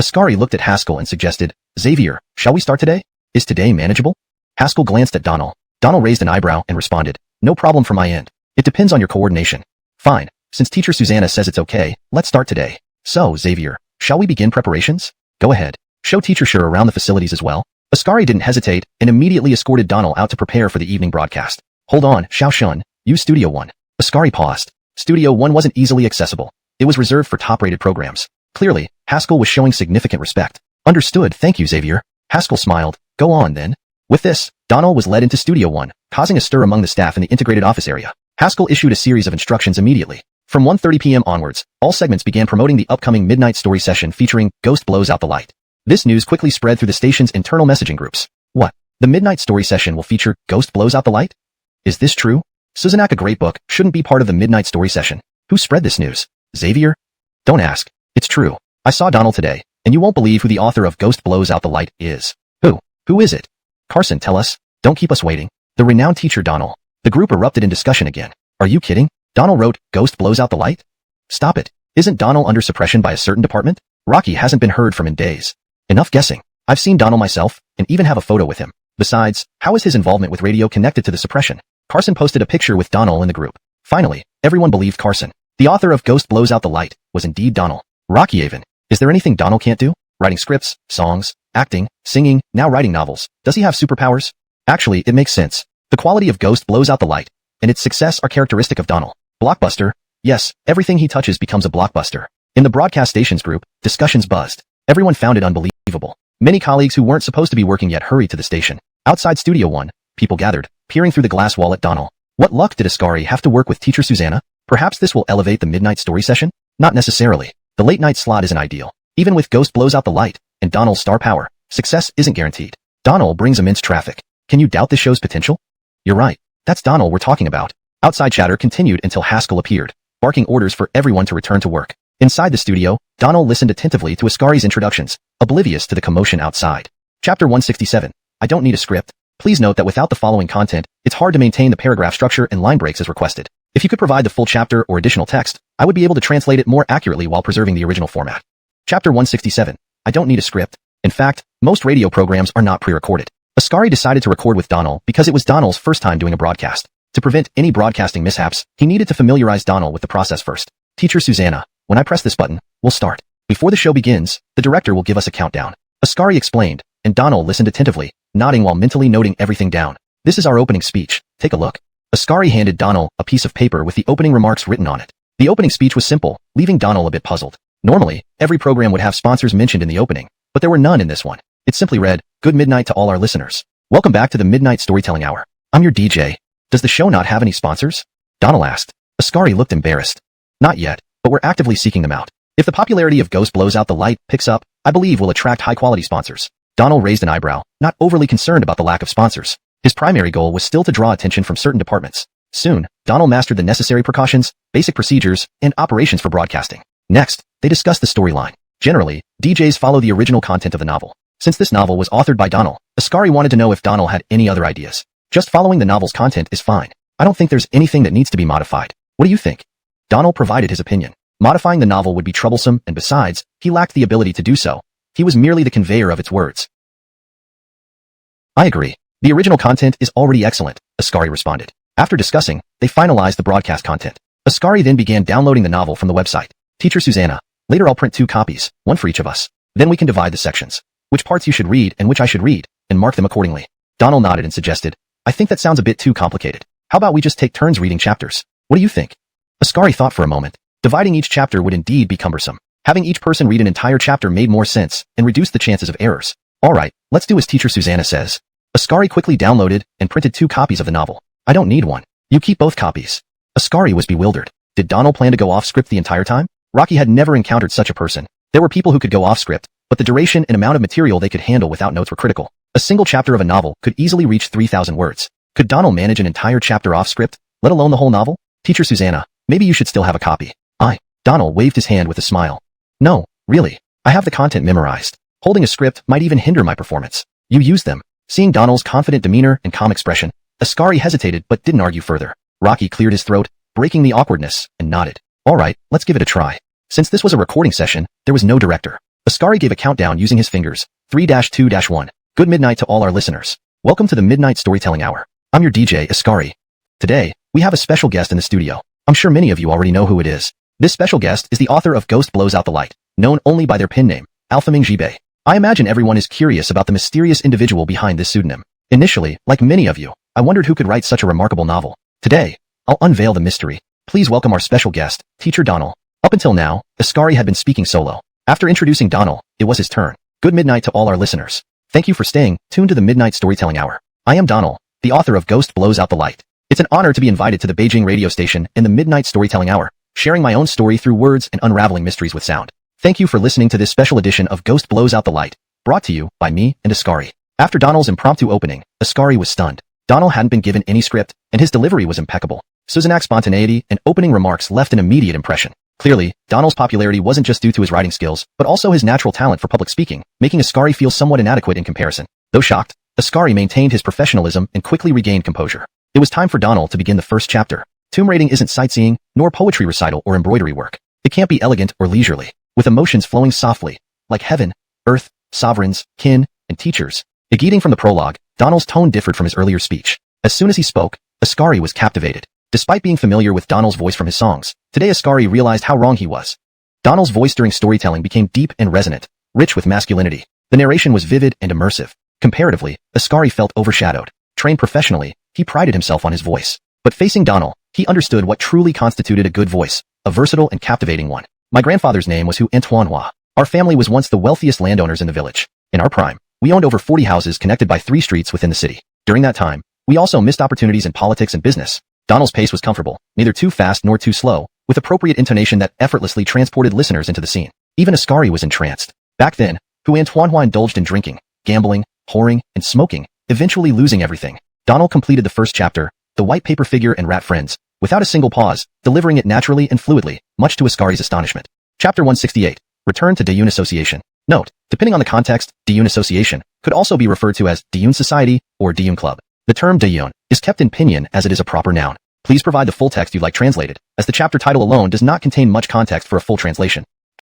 Ascari looked at Haskell and suggested, Xavier, shall we start today? Is today manageable? Haskell glanced at Donald. Donald raised an eyebrow and responded, no problem from my end. It depends on your coordination. Fine. Since Teacher Susanna says it's okay, let's start today. So, Xavier, shall we begin preparations? Go ahead. Show Teacher Sure around the facilities as well. Ascari didn't hesitate and immediately escorted Donald out to prepare for the evening broadcast. Hold on, Xiao Shun. Use Studio 1. Ascari paused. Studio 1 wasn't easily accessible. It was reserved for top-rated programs. Clearly, Haskell was showing significant respect. Understood, thank you, Xavier. Haskell smiled. Go on, then. With this, Donald was led into Studio 1, causing a stir among the staff in the integrated office area. Haskell issued a series of instructions immediately. From 1:30 p.m. onwards, all segments began promoting the upcoming midnight story session featuring Ghost Blows Out the Light. This news quickly spread through the station's internal messaging groups. What? The midnight story session will feature Ghost Blows Out the Light? Is this true? Suzanak, a great book, shouldn't be part of the midnight story session. Who spread this news? Xavier? Don't ask. It's true. I saw Donald today, and you won't believe who the author of Ghost Blows Out the Light is. Who? Who is it? Carson, tell us. Don't keep us waiting. The renowned teacher Donald. The group erupted in discussion again. Are you kidding? Donald wrote, Ghost Blows Out the Light? Stop it. Isn't Donald under suppression by a certain department? Rocky hasn't been heard from in days. Enough guessing. I've seen Donald myself, and even have a photo with him. Besides, how is his involvement with radio connected to the suppression? Carson posted a picture with Donald in the group. Finally, everyone believed Carson. The author of Ghost Blows Out the Light was indeed Donald. Rocky Avon. Is there anything Donald can't do? Writing scripts, songs, acting, singing, now writing novels. Does he have superpowers? Actually, it makes sense. The quality of Ghost Blows Out the Light and its success are characteristic of Donald. Blockbuster. Yes, everything he touches becomes a blockbuster. In the broadcast stations group, discussions buzzed. Everyone found it unbelievable. Many colleagues who weren't supposed to be working yet hurried to the station. Outside Studio 1, people gathered, peering through the glass wall at Donald. What luck did Ascari have to work with teacher Susanna? Perhaps this will elevate the midnight story session? Not necessarily. The late night slot isn't ideal. Even with Ghost Blows Out the Light and Donald's star power, success isn't guaranteed. Donald brings immense traffic. Can you doubt this show's potential? You're right. That's Donald we're talking about. Outside chatter continued until Haskell appeared, barking orders for everyone to return to work. Inside the studio, Donald listened attentively to Ascari's introductions, oblivious to the commotion outside. Chapter 167. I don't need a script. Please note that without the following content, it's hard to maintain the paragraph structure and line breaks as requested. If you could provide the full chapter or additional text, I would be able to translate it more accurately while preserving the original format. Chapter 167. I don't need a script. In fact, most radio programs are not pre-recorded. Ascari decided to record with Donald because it was Donald's first time doing a broadcast. To prevent any broadcasting mishaps, he needed to familiarize Donald with the process first. Teacher Susanna, when I press this button, we'll start. Before the show begins, the director will give us a countdown. Ascari explained, and Donald listened attentively, nodding while mentally noting everything down. This is our opening speech. Take a look. Ascari handed Donald a piece of paper with the opening remarks written on it. The opening speech was simple, leaving Donald a bit puzzled. Normally, every program would have sponsors mentioned in the opening, but there were none in this one. It simply read, Good midnight to all our listeners. Welcome back to the Midnight Storytelling Hour. I'm your DJ. Does the show not have any sponsors? Donald asked. Ascari looked embarrassed. Not yet, but we're actively seeking them out. If the popularity of Ghost Blows Out the Light picks up, I believe we'll attract high-quality sponsors. Donald raised an eyebrow, not overly concerned about the lack of sponsors. His primary goal was still to draw attention from certain departments. Soon, Donald mastered the necessary precautions, basic procedures, and operations for broadcasting. Next, they discussed the storyline. Generally, DJs follow the original content of the novel. Since this novel was authored by Donald, Ascari wanted to know if Donald had any other ideas. Just following the novel's content is fine. I don't think there's anything that needs to be modified. What do you think? Donald provided his opinion. Modifying the novel would be troublesome, and besides, he lacked the ability to do so. He was merely the conveyor of its words. I agree. The original content is already excellent, Ascari responded. After discussing, they finalized the broadcast content. Ascari then began downloading the novel from the website. Teacher Susanna, later I'll print 2 copies, one for each of us. Then we can divide the sections. Which parts you should read and which I should read, and mark them accordingly. Donald nodded and suggested, I think that sounds a bit too complicated. How about we just take turns reading chapters? What do you think? Ascari thought for a moment. Dividing each chapter would indeed be cumbersome. Having each person read an entire chapter made more sense and reduced the chances of errors. Alright, let's do as Teacher Susanna says. Ascari quickly downloaded and printed 2 copies of the novel. I don't need one. You keep both copies. Ascari was bewildered. Did Donald plan to go off script the entire time? Rocky had never encountered such a person. There were people who could go off script, but the duration and amount of material they could handle without notes were critical. A single chapter of a novel could easily reach 3,000 words. Could Donald manage an entire chapter off script, let alone the whole novel? Teacher Susanna, maybe you should still have a copy. Donald waved his hand with a smile. No, really. I have the content memorized. Holding a script might even hinder my performance. You used them. Seeing Donald's confident demeanor and calm expression, Ascari hesitated but didn't argue further. Rocky cleared his throat, breaking the awkwardness, and nodded. Alright, let's give it a try. Since this was a recording session, there was no director. Ascari gave a countdown using his fingers. 3-2-1. Good midnight to all our listeners. Welcome to the Midnight Storytelling Hour. I'm your DJ, Ascari. Today, we have a special guest in the studio. I'm sure many of you already know who it is. This special guest is the author of Ghost Blows Out the Light, known only by their pen name, Alphaming Jibe. I imagine everyone is curious about the mysterious individual behind this pseudonym. Initially, like many of you, I wondered who could write such a remarkable novel. Today, I'll unveil the mystery. Please welcome our special guest, Teacher Donald. Up until now, Ascari had been speaking solo. After introducing Donald, it was his turn. Good midnight to all our listeners. Thank you for staying tuned to the Midnight Storytelling Hour. I am Donald, the author of Ghost Blows Out the Light. It's an honor to be invited to the Beijing radio station in the Midnight Storytelling Hour, sharing my own story through words and unraveling mysteries with sound. Thank you for listening to this special edition of Ghost Blows Out the Light, brought to you by me and Ascari. After Donald's impromptu opening, Ascari was stunned. Donald hadn't been given any script, and his delivery was impeccable. Susanak's spontaneity and opening remarks left an immediate impression. Clearly, Donald's popularity wasn't just due to his writing skills, but also his natural talent for public speaking, making Ascari feel somewhat inadequate in comparison. Though shocked, Ascari maintained his professionalism and quickly regained composure. It was time for Donald to begin the first chapter. Tomb raiding isn't sightseeing, nor poetry recital or embroidery work. It can't be elegant or leisurely, with emotions flowing softly, like heaven, earth, sovereigns, kin, and teachers. Beginning from the prologue, Donald's tone differed from his earlier speech. As soon as he spoke, Ascari was captivated. Despite being familiar with Donald's voice from his songs, today Ascari realized how wrong he was. Donald's voice during storytelling became deep and resonant, rich with masculinity. The narration was vivid and immersive. Comparatively, Ascari felt overshadowed. Trained professionally, he prided himself on his voice. But facing Donald, he understood what truly constituted a good voice, a versatile and captivating one. My grandfather's name was donghua. Our family was once the wealthiest landowners in the village. In our prime, we owned over 40 houses connected by 3 streets within the city. During that time, we also missed opportunities in politics and business. Donald's pace was comfortable, neither too fast nor too slow, with appropriate intonation that effortlessly transported listeners into the scene. Even Ascari was entranced. Back then, donghua indulged in drinking, gambling, whoring, and smoking, eventually losing everything. Donald completed the first chapter, The White Paper Figure and Rat Friends, without a single pause, delivering it naturally and fluidly, much to Ascari's astonishment. Chapter 168. Return to Diyun Association. Note, depending on the context, Diyun Association could also be referred to as Diyun Society or Diyun Club. The term Diyun is kept in pinyin as it is a proper noun. Please provide the full text you'd like translated, as the chapter title alone does not contain much context for a full translation.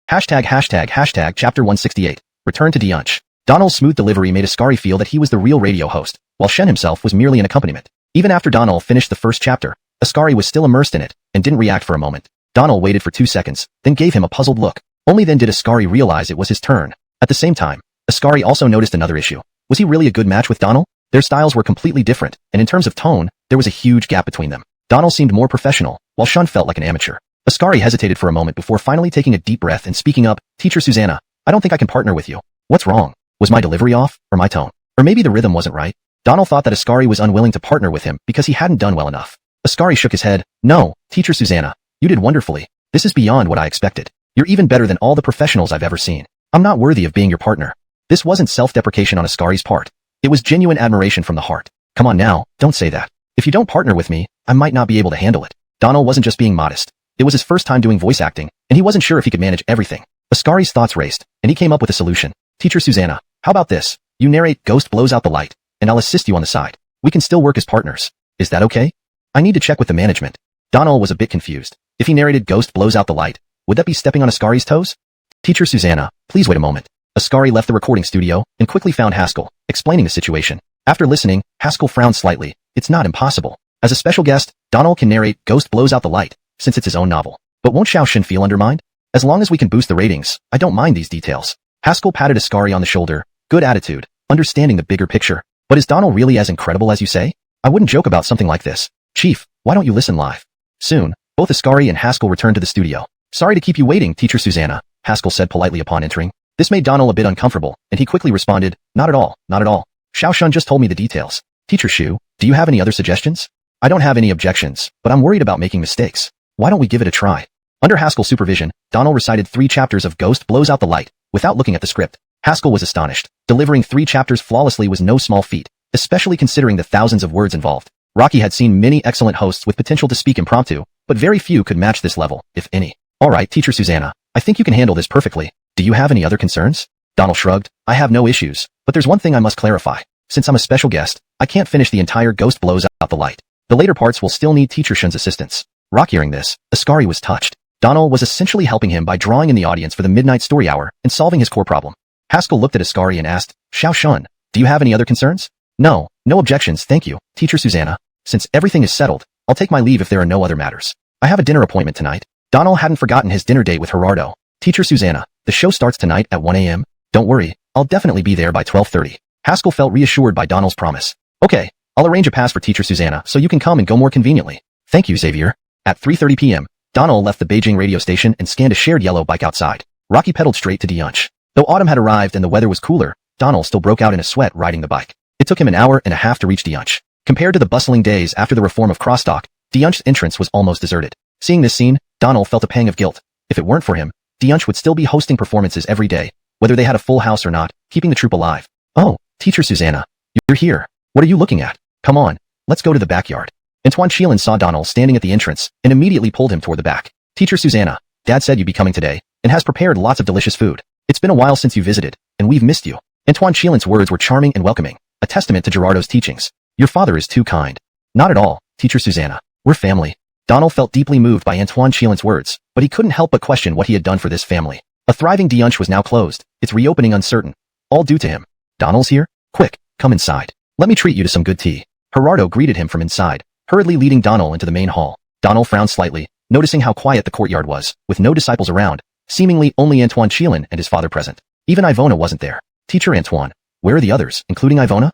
Chapter 168. Return to Diyun. Donald's smooth delivery made Ascari feel that he was the real radio host, while Shen himself was merely an accompaniment. Even after Donald finished the first chapter, Ascari was still immersed in it, and didn't react for a moment. Donald waited for 2 seconds, then gave him a puzzled look. Only then did Ascari realize it was his turn. At the same time, Ascari also noticed another issue. Was he really a good match with Donald? Their styles were completely different, and in terms of tone, there was a huge gap between them. Donald seemed more professional, while Shun felt like an amateur. Ascari hesitated for a moment before finally taking a deep breath and speaking up. Teacher Susanna, I don't think I can partner with you. What's wrong? Was my delivery off, or my tone? Or maybe the rhythm wasn't right? Donald thought that Ascari was unwilling to partner with him because he hadn't done well enough. Ascari shook his head. No, Teacher Susanna, you did wonderfully. This is beyond what I expected. You're even better than all the professionals I've ever seen. I'm not worthy of being your partner. This wasn't self-deprecation on Ascari's part. It was genuine admiration from the heart. Come on now, don't say that. If you don't partner with me, I might not be able to handle it. Donald wasn't just being modest. It was his first time doing voice acting, and he wasn't sure if he could manage everything. Ascari's thoughts raced, and he came up with a solution. Teacher Susanna, how about this? You narrate Ghost Blows Out the Light, and I'll assist you on the side. We can still work as partners. Is that okay? I need to check with the management. Donald was a bit confused. If he narrated Ghost Blows Out the Light, would that be stepping on Ascari's toes? Teacher Susanna, please wait a moment. Ascari left the recording studio and quickly found Haskell, explaining the situation. After listening, Haskell frowned slightly. It's not impossible. As a special guest, Donald can narrate Ghost Blows Out the Light, since it's his own novel. But won't Xiao Shin feel undermined? As long as we can boost the ratings, I don't mind these details. Haskell patted Ascari on the shoulder. Good attitude, understanding the bigger picture. But is Donald really as incredible as you say? I wouldn't joke about something like this. Chief, why don't you listen live? Soon, both Ascari and Haskell returned to the studio. Sorry to keep you waiting, Teacher Susanna, Haskell said politely upon entering. This made Donald a bit uncomfortable, and he quickly responded, not at all, not at all. Xiao Shun just told me the details. Teacher Shu, do you have any other suggestions? I don't have any objections, but I'm worried about making mistakes. Why don't we give it a try? Under Haskell's supervision, Donald recited 3 chapters of Ghost Blows Out the Light, without looking at the script. Haskell was astonished. Delivering 3 chapters flawlessly was no small feat, especially considering the thousands of words involved. Rocky had seen many excellent hosts with potential to speak impromptu, but very few could match this level, if any. Alright, Teacher Susanna, I think you can handle this perfectly. Do you have any other concerns? Donald shrugged. I have no issues, but there's one thing I must clarify. Since I'm a special guest, I can't finish the entire Ghost Blows Out the Light. The later parts will still need Teacher Shun's assistance. Rock hearing this, Ascari was touched. Donald was essentially helping him by drawing in the audience for the midnight story hour and solving his core problem. Haskell looked at Ascari and asked, Xiao Shun, do you have any other concerns? No objections, thank you, Teacher Susanna. Since everything is settled, I'll take my leave if there are no other matters. I have a dinner appointment tonight. Donald hadn't forgotten his dinner date with Gerardo. Teacher Susanna, the show starts tonight at 1 a.m. Don't worry, I'll definitely be there by 12:30. Haskell felt reassured by Donald's promise. Okay, I'll arrange a pass for Teacher Susanna so you can come and go more conveniently. Thank you, Xavier. At 3:30 p.m., Donald left the Beijing radio station and scanned a shared yellow bike outside. Rocky pedaled straight to Diyunch. Though autumn had arrived and the weather was cooler, Donald still broke out in a sweat riding the bike. It took him an hour and a half to reach Diyunch. Compared to the bustling days after the reform of Crosstalk, Diyunch's entrance was almost deserted. Seeing this scene, Donald felt a pang of guilt. If it weren't for him, Diyunch would still be hosting performances every day, whether they had a full house or not, keeping the troupe alive. Oh, Teacher Susanna, you're here. What are you looking at? Come on, let's go to the backyard. Antoine Chelan saw Donald standing at the entrance and immediately pulled him toward the back. Teacher Susanna, Dad said you'd be coming today, and has prepared lots of delicious food. It's been a while since you visited, and we've missed you. Antoine Chielin's words were charming and welcoming, a testament to Gerardo's teachings. Your father is too kind. Not at all, Teacher Susanna. We're family. Donald felt deeply moved by Antoine Chielin's words, but he couldn't help but question what he had done for this family. A thriving Dunch was now closed, its reopening uncertain. All due to him. Donald's here? Quick, come inside. Let me treat you to some good tea. Gerardo greeted him from inside, hurriedly leading Donald into the main hall. Donald frowned slightly, noticing how quiet the courtyard was, with no disciples around, seemingly only Antoine Chielin and his father present. Even Ivona wasn't there. Teacher Antoine, where are the others, including Ivona?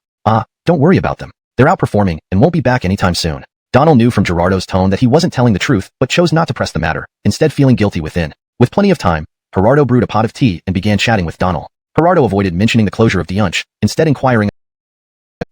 Don't worry about them. They're out performing and won't be back anytime soon. Donald knew from Gerardo's tone that he wasn't telling the truth, but chose not to press the matter, instead feeling guilty within. With plenty of time, Gerardo brewed a pot of tea and began chatting with Donald. Gerardo avoided mentioning the closure of Dunch, instead inquiring.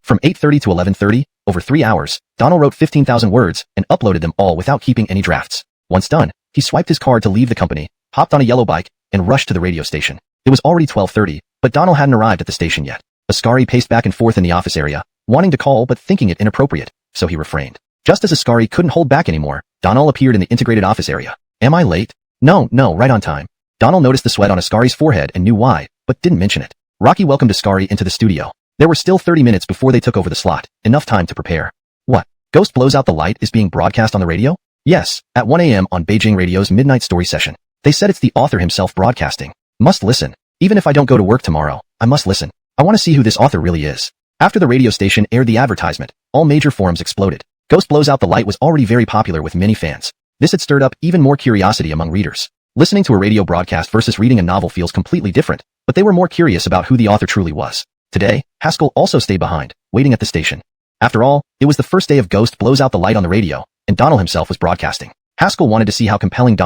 From 8:30 to 11:30, over 3 hours, Donald wrote 15,000 words and uploaded them all without keeping any drafts. Once done, he swiped his card to leave the company, hopped on a yellow bike, and rushed to the radio station. It was already 12:30, but Donald hadn't arrived at the station yet. Ascari paced back and forth in the office area, wanting to call but thinking it inappropriate, so he refrained. Just as Ascari couldn't hold back anymore, Donald appeared in the integrated office area. Am I late? No, right on time. Donald noticed the sweat on Ascari's forehead and knew why, but didn't mention it. Rocky welcomed Ascari into the studio. There were still 30 minutes before they took over the slot, enough time to prepare. What? Ghost Blows Out the Light is being broadcast on the radio? Yes, at 1 a.m. on Beijing Radio's Midnight Story Session. They said it's the author himself broadcasting. Must listen. Even if I don't go to work tomorrow, I must listen. I want to see who this author really is. After the radio station aired the advertisement, all major forums exploded. Ghost Blows Out the Light was already very popular with many fans. This had stirred up even more curiosity among readers. Listening to a radio broadcast versus reading a novel feels completely different, but they were more curious about who the author truly was. Today, Haskell also stayed behind, waiting at the station. After all, it was the first day of Ghost Blows Out the Light on the radio, and Donald himself was broadcasting. Haskell wanted to see how compelling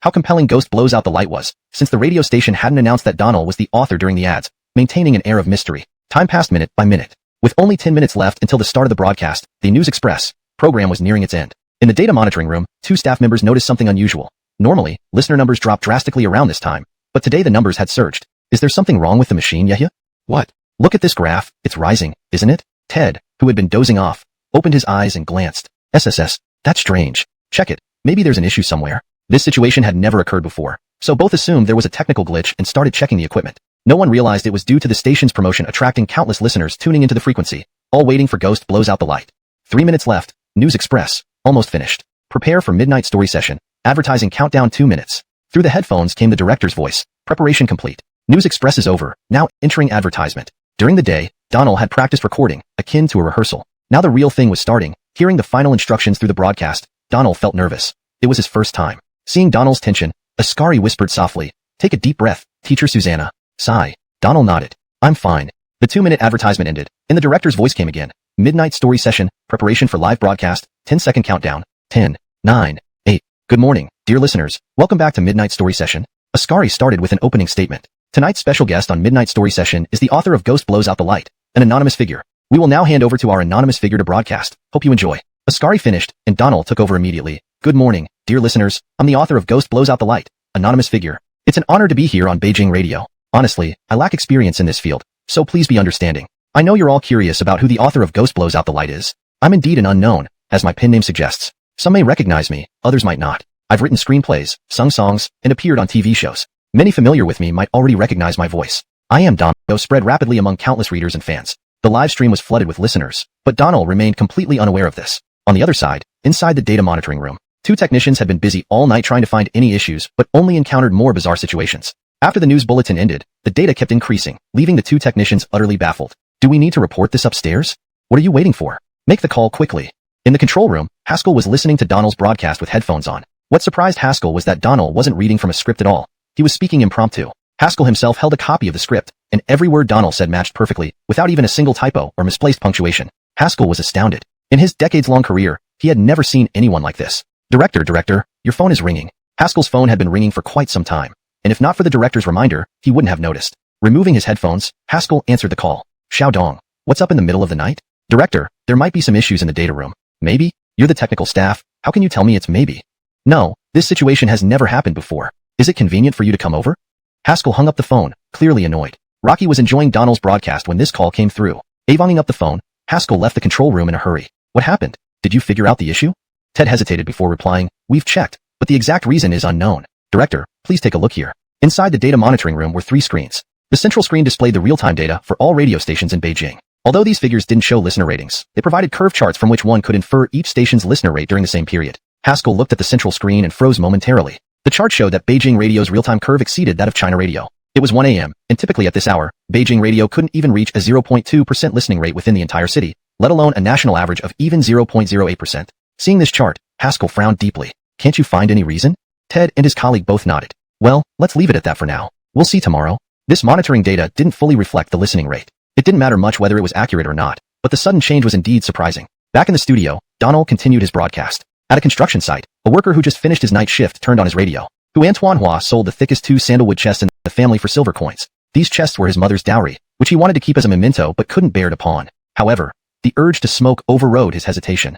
how compelling Ghost Blows Out the Light was, since the radio station hadn't announced that Donald was the author during the ads, maintaining an air of mystery. Time passed minute by minute. With only 10 minutes left until the start of the broadcast, the News Express program was nearing its end. In the data monitoring room, 2 staff members noticed something unusual. Normally, listener numbers drop drastically around this time, but today the numbers had surged. Is there something wrong with the machine, Yahya? What? Look at this graph, it's rising, isn't it? Ted, who had been dozing off, opened his eyes and glanced. SSS, that's strange. Check it, maybe there's an issue somewhere. This situation had never occurred before, so both assumed there was a technical glitch and started checking the equipment. No one realized it was due to the station's promotion attracting countless listeners tuning into the frequency, all waiting for Ghost Blows Out the Light. 3 minutes left, News Express, almost finished. Prepare for Midnight Story Session, advertising countdown 2 minutes. Through the headphones came the director's voice, preparation complete. News Express is over, now entering advertisement. During the day, Donald had practiced recording, akin to a rehearsal. Now the real thing was starting. Hearing the final instructions through the broadcast, Donald felt nervous. It was his first time. Seeing Donald's tension, Ascari whispered softly, "Take a deep breath, Teacher Susanna." Sigh. Donald nodded. "I'm fine." The 2-minute advertisement ended, and the director's voice came again. Midnight Story Session, preparation for live broadcast, 10-second countdown, 10, 9, 8. Good morning, dear listeners. Welcome back to Midnight Story Session. Ascari started with an opening statement. Tonight's special guest on Midnight Story Session is the author of Ghost Blows Out the Light, an anonymous figure. We will now hand over to our anonymous figure to broadcast. Hope you enjoy. Ascari finished, and Donald took over immediately. Good morning, dear listeners. I'm the author of Ghost Blows Out the Light, anonymous figure. It's an honor to be here on Beijing Radio. Honestly, I lack experience in this field, so please be understanding. I know you're all curious about who the author of Ghost Blows Out the Light is. I'm indeed an unknown, as my pen name suggests. Some may recognize me, others might not. I've written screenplays, sung songs, and appeared on TV shows. Many familiar with me might already recognize my voice. I Am Donald spread rapidly among countless readers and fans. The live stream was flooded with listeners, but Donald remained completely unaware of this. On the other side, inside the data monitoring room, 2 technicians had been busy all night trying to find any issues, but only encountered more bizarre situations. After the news bulletin ended, the data kept increasing, leaving the 2 technicians utterly baffled. Do we need to report this upstairs? What are you waiting for? Make the call quickly. In the control room, Haskell was listening to Donald's broadcast with headphones on. What surprised Haskell was that Donald wasn't reading from a script at all. He was speaking impromptu. Haskell himself held a copy of the script, and every word Donald said matched perfectly, without even a single typo or misplaced punctuation. Haskell was astounded. In his decades-long career, he had never seen anyone like this. Director, your phone is ringing." Haskell's phone had been ringing for quite some time, and if not for the director's reminder, he wouldn't have noticed. Removing his headphones, Haskell answered the call. "Xiaodong, what's up in the middle of the night?" "Director, there might be some issues in the data room." "Maybe? You're the technical staff. How can you tell me it's maybe?" "No, this situation has never happened before. Is it convenient for you to come over?" Haskell hung up the phone, clearly annoyed. Rocky was enjoying Donald's broadcast when this call came through. Avonging up the phone, Haskell left the control room in a hurry. "What happened? Did you figure out the issue?" Ted hesitated before replying, "We've checked, but the exact reason is unknown. Director, please take a look here. Inside the data monitoring room were 3 screens. The central screen displayed the real-time data for all radio stations in Beijing. Although these figures didn't show listener ratings, they provided curve charts from which one could infer each station's listener rate during the same period. Haskell looked at the central screen and froze momentarily. The chart showed that Beijing radio's real-time curve exceeded that of China radio. It was 1 a.m., and typically at this hour, Beijing radio couldn't even reach a 0.2% listening rate within the entire city, let alone a national average of even 0.08%. Seeing this chart, Haskell frowned deeply. Can't you find any reason? Ted and his colleague both nodded. Well, let's leave it at that for now. We'll see tomorrow. This monitoring data didn't fully reflect the listening rate. It didn't matter much whether it was accurate or not, but the sudden change was indeed surprising. Back in the studio, Donald continued his broadcast. At a construction site, a worker who just finished his night shift turned on his radio. Antoine Hua sold the thickest 2 sandalwood chests in the family for silver coins. These chests were his mother's dowry, which he wanted to keep as a memento but couldn't bear to pawn. However, the urge to smoke overrode his hesitation.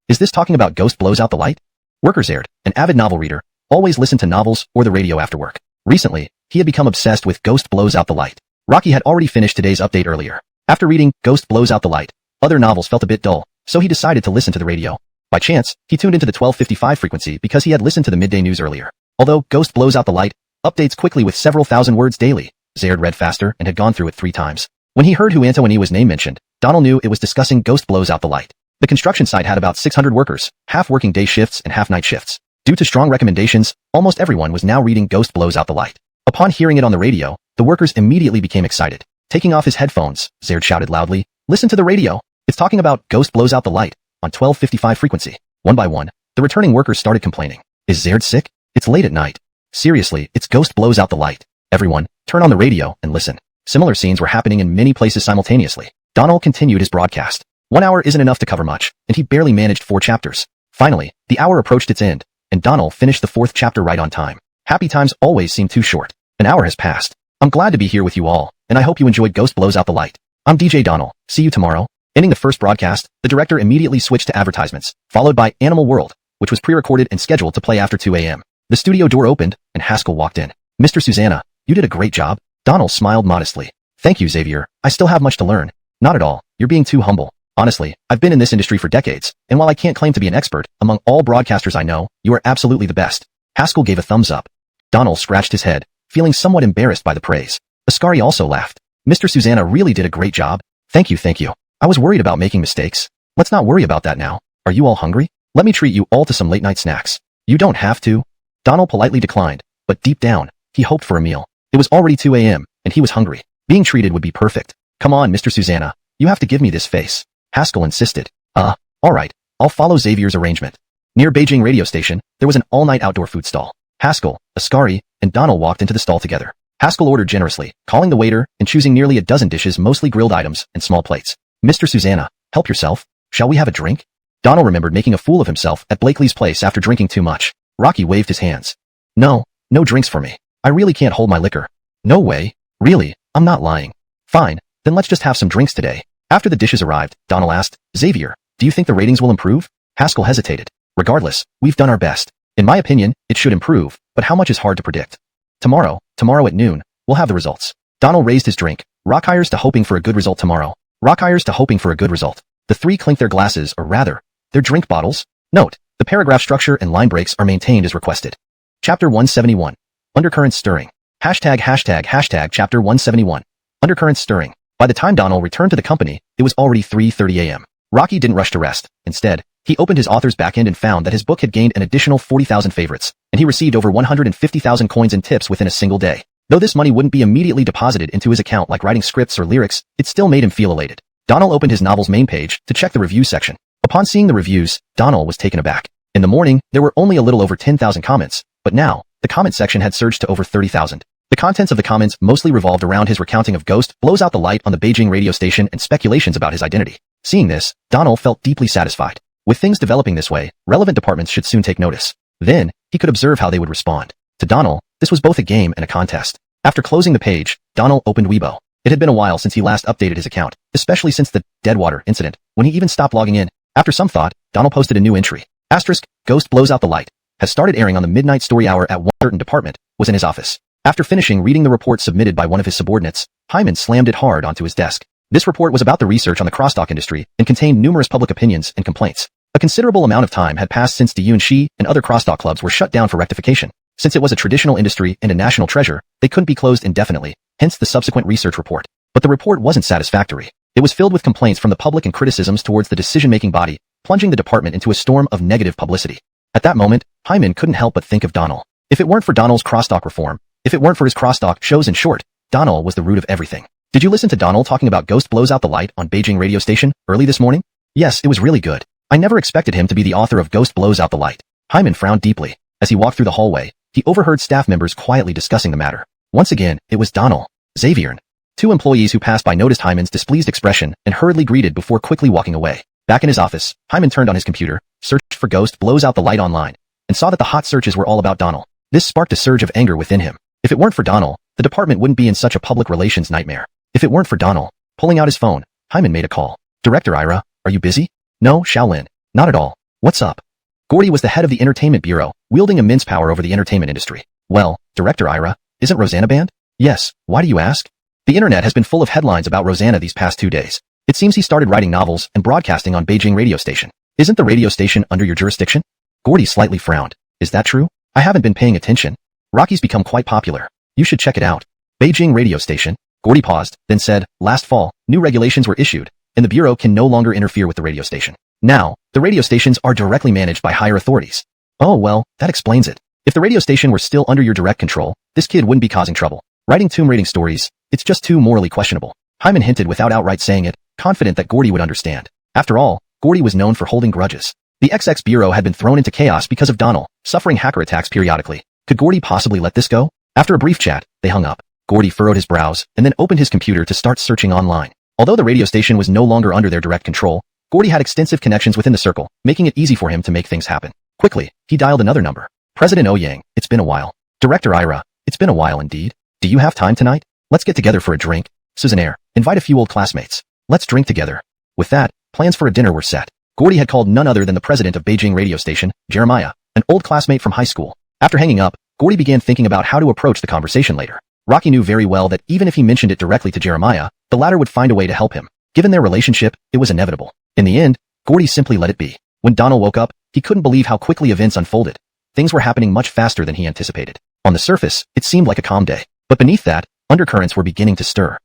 Is this talking about Ghost Blows Out the Light? Worker Zared, an avid novel reader, always listened to novels or the radio after work. Recently, he had become obsessed with Ghost Blows Out the Light. Rocky had already finished today's update earlier. After reading Ghost Blows Out the Light, other novels felt a bit dull, so he decided to listen to the radio. By chance, he tuned into the 1255 frequency because he had listened to the midday news earlier. Although Ghost Blows Out the Light updates quickly with several thousand words daily, Zared read faster and had gone through it 3 times. When he heard who Antoine was name mentioned, Donald knew it was discussing Ghost Blows Out the Light. The construction site had about 600 workers, half working day shifts and half night shifts. Due to strong recommendations, almost everyone was now reading Ghost Blows Out the Light. Upon hearing it on the radio, the workers immediately became excited. Taking off his headphones, Zared shouted loudly, "Listen to the radio! It's talking about Ghost Blows Out the Light on 1255 frequency." One by one, the returning workers started complaining. Is Zared sick? It's late at night. Seriously, it's Ghost Blows Out the Light. Everyone, turn on the radio and listen. Similar scenes were happening in many places simultaneously. Donald continued his broadcast. 1 hour isn't enough to cover much, and he barely managed 4 chapters. Finally, the hour approached its end, and Donald finished the 4th chapter right on time. Happy times always seem too short. An hour has passed. I'm glad to be here with you all, and I hope you enjoyed Ghost Blows Out the Light. I'm DJ Donald. See you tomorrow. Ending the first broadcast, the director immediately switched to advertisements, followed by Animal World, which was pre-recorded and scheduled to play after 2 a.m. The studio door opened, and Haskell walked in. Mr. Susanna, you did a great job. Donald smiled modestly. Thank you, Xavier. I still have much to learn. Not at all. You're being too humble. Honestly, I've been in this industry for decades, and while I can't claim to be an expert, among all broadcasters I know, you are absolutely the best. Haskell gave a thumbs up. Donald scratched his head, feeling somewhat embarrassed by the praise. Ascari also laughed. Mr. Susanna really did a great job. Thank you, thank you. I was worried about making mistakes. Let's not worry about that now. Are you all hungry? Let me treat you all to some late-night snacks. You don't have to. Donald politely declined, but deep down, he hoped for a meal. It was already 2 a.m., and he was hungry. Being treated would be perfect. Come on, Mr. Susanna. You have to give me this face. Haskell insisted. Alright, I'll follow Xavier's arrangement. Near Beijing radio station, there was an all-night outdoor food stall. Haskell, Ascari, and Donald walked into the stall together. Haskell ordered generously, calling the waiter and choosing nearly a dozen dishes, mostly grilled items and small plates. Mr. Susanna, help yourself. Shall we have a drink? Donald remembered making a fool of himself at Blakely's place after drinking too much. Rocky waved his hands. No drinks for me. I really can't hold my liquor. No way. Really, I'm not lying. Fine, then let's just have some drinks today. After the dishes arrived, Donald asked, Xavier, do you think the ratings will improve? Haskell hesitated. Regardless, we've done our best. In my opinion, it should improve, but how much is hard to predict. Tomorrow at noon, we'll have the results. Donald raised his drink. Rockeyers to hoping for a good result tomorrow. Rockeyers to hoping for a good result. The 3 clinked their glasses, or rather, their drink bottles. Note, the paragraph structure and line breaks are maintained as requested. Chapter 171. Undercurrent stirring. Hashtag chapter 171. Undercurrent stirring. By the time Donald returned to the company, it was already 3:30 a.m. Rocky didn't rush to rest. Instead, he opened his author's backend and found that his book had gained an additional 40,000 favorites, and he received over 150,000 coins and tips within a single day. Though this money wouldn't be immediately deposited into his account like writing scripts or lyrics, it still made him feel elated. Donald opened his novel's main page to check the review section. Upon seeing the reviews, Donald was taken aback. In the morning, there were only a little over 10,000 comments, but now, the comment section had surged to over 30,000. The contents of the comments mostly revolved around his recounting of Ghost Blows Out the Light on the Beijing radio station and speculations about his identity. Seeing this, Donald felt deeply satisfied. With things developing this way, relevant departments should soon take notice. Then, he could observe how they would respond. To Donald, this was both a game and a contest. After closing the page, Donald opened Weibo. It had been a while since he last updated his account, especially since the Deadwater incident, when he even stopped logging in. After some thought, Donald posted a new entry. Asterisk, Ghost Blows Out the Light has started airing on the midnight story hour at one certain department, was in his office. After finishing reading the report submitted by one of his subordinates, Hyman slammed it hard onto his desk. This report was about the research on the crosstalk industry and contained numerous public opinions and complaints. A considerable amount of time had passed since the Yunxi and other crosstalk clubs were shut down for rectification. Since it was a traditional industry and a national treasure, they couldn't be closed indefinitely, hence the subsequent research report. But the report wasn't satisfactory. It was filled with complaints from the public and criticisms towards the decision-making body, plunging the department into a storm of negative publicity. At that moment, Hyman couldn't help but think of Donald. If it weren't for Donald's crosstalk reform, if it weren't for his crosstalk shows in short, Donald was the root of everything. Did you listen to Donald talking about Ghost Blows Out the Light on Beijing radio station early this morning? Yes, it was really good. I never expected him to be the author of Ghost Blows Out the Light. Hyman frowned deeply. As he walked through the hallway, he overheard staff members quietly discussing the matter. Once again, it was Donald, Xavier. Two employees who passed by noticed Hyman's displeased expression and hurriedly greeted before quickly walking away. Back in his office, Hyman turned on his computer, searched for Ghost Blows Out the Light online, and saw that the hot searches were all about Donald. This sparked a surge of anger within him. If it weren't for Donald, the department wouldn't be in such a public relations nightmare. If it weren't for Donald, pulling out his phone, Hyman made a call. Director Ira, are you busy? No, Shaolin. Not at all. What's up? Gordy was the head of the entertainment bureau, wielding immense power over the entertainment industry. Well, Director Ira, isn't Rosanna banned? Yes, why do you ask? The internet has been full of headlines about Rosanna these past 2 days. It seems he started writing novels and broadcasting on Beijing radio station. Isn't the radio station under your jurisdiction? Gordy slightly frowned. Is that true? I haven't been paying attention. Rocky's become quite popular. You should check it out. Beijing radio station. Gordy paused, then said, last fall, new regulations were issued, and the bureau can no longer interfere with the radio station. Now, the radio stations are directly managed by higher authorities. Oh well, that explains it. If the radio station were still under your direct control, this kid wouldn't be causing trouble. Writing tomb raiding stories, it's just too morally questionable. Hyman hinted without outright saying it, confident that Gordy would understand. After all, Gordy was known for holding grudges. The XX Bureau had been thrown into chaos because of Donald, suffering hacker attacks periodically. Could Gordy possibly let this go? After a brief chat, they hung up. Gordy furrowed his brows and then opened his computer to start searching online. Although the radio station was no longer under their direct control, Gordy had extensive connections within the circle, making it easy for him to make things happen. Quickly, he dialed another number. President Ouyang, it's been a while. Director Ira, it's been a while indeed. Do you have time tonight? Let's get together for a drink. Suzanaire, invite a few old classmates. Let's drink together. With that, plans for a dinner were set. Gordy had called none other than the president of Beijing radio station, Jeremiah, an old classmate from high school. After hanging up, Gordy began thinking about how to approach the conversation later. Rocky knew very well that even if he mentioned it directly to Jeremiah, the latter would find a way to help him. Given their relationship, it was inevitable. In the end, Gordy simply let it be. When Donald woke up, he couldn't believe how quickly events unfolded. Things were happening much faster than he anticipated. On the surface, it seemed like a calm day. But beneath that, undercurrents were beginning to stir.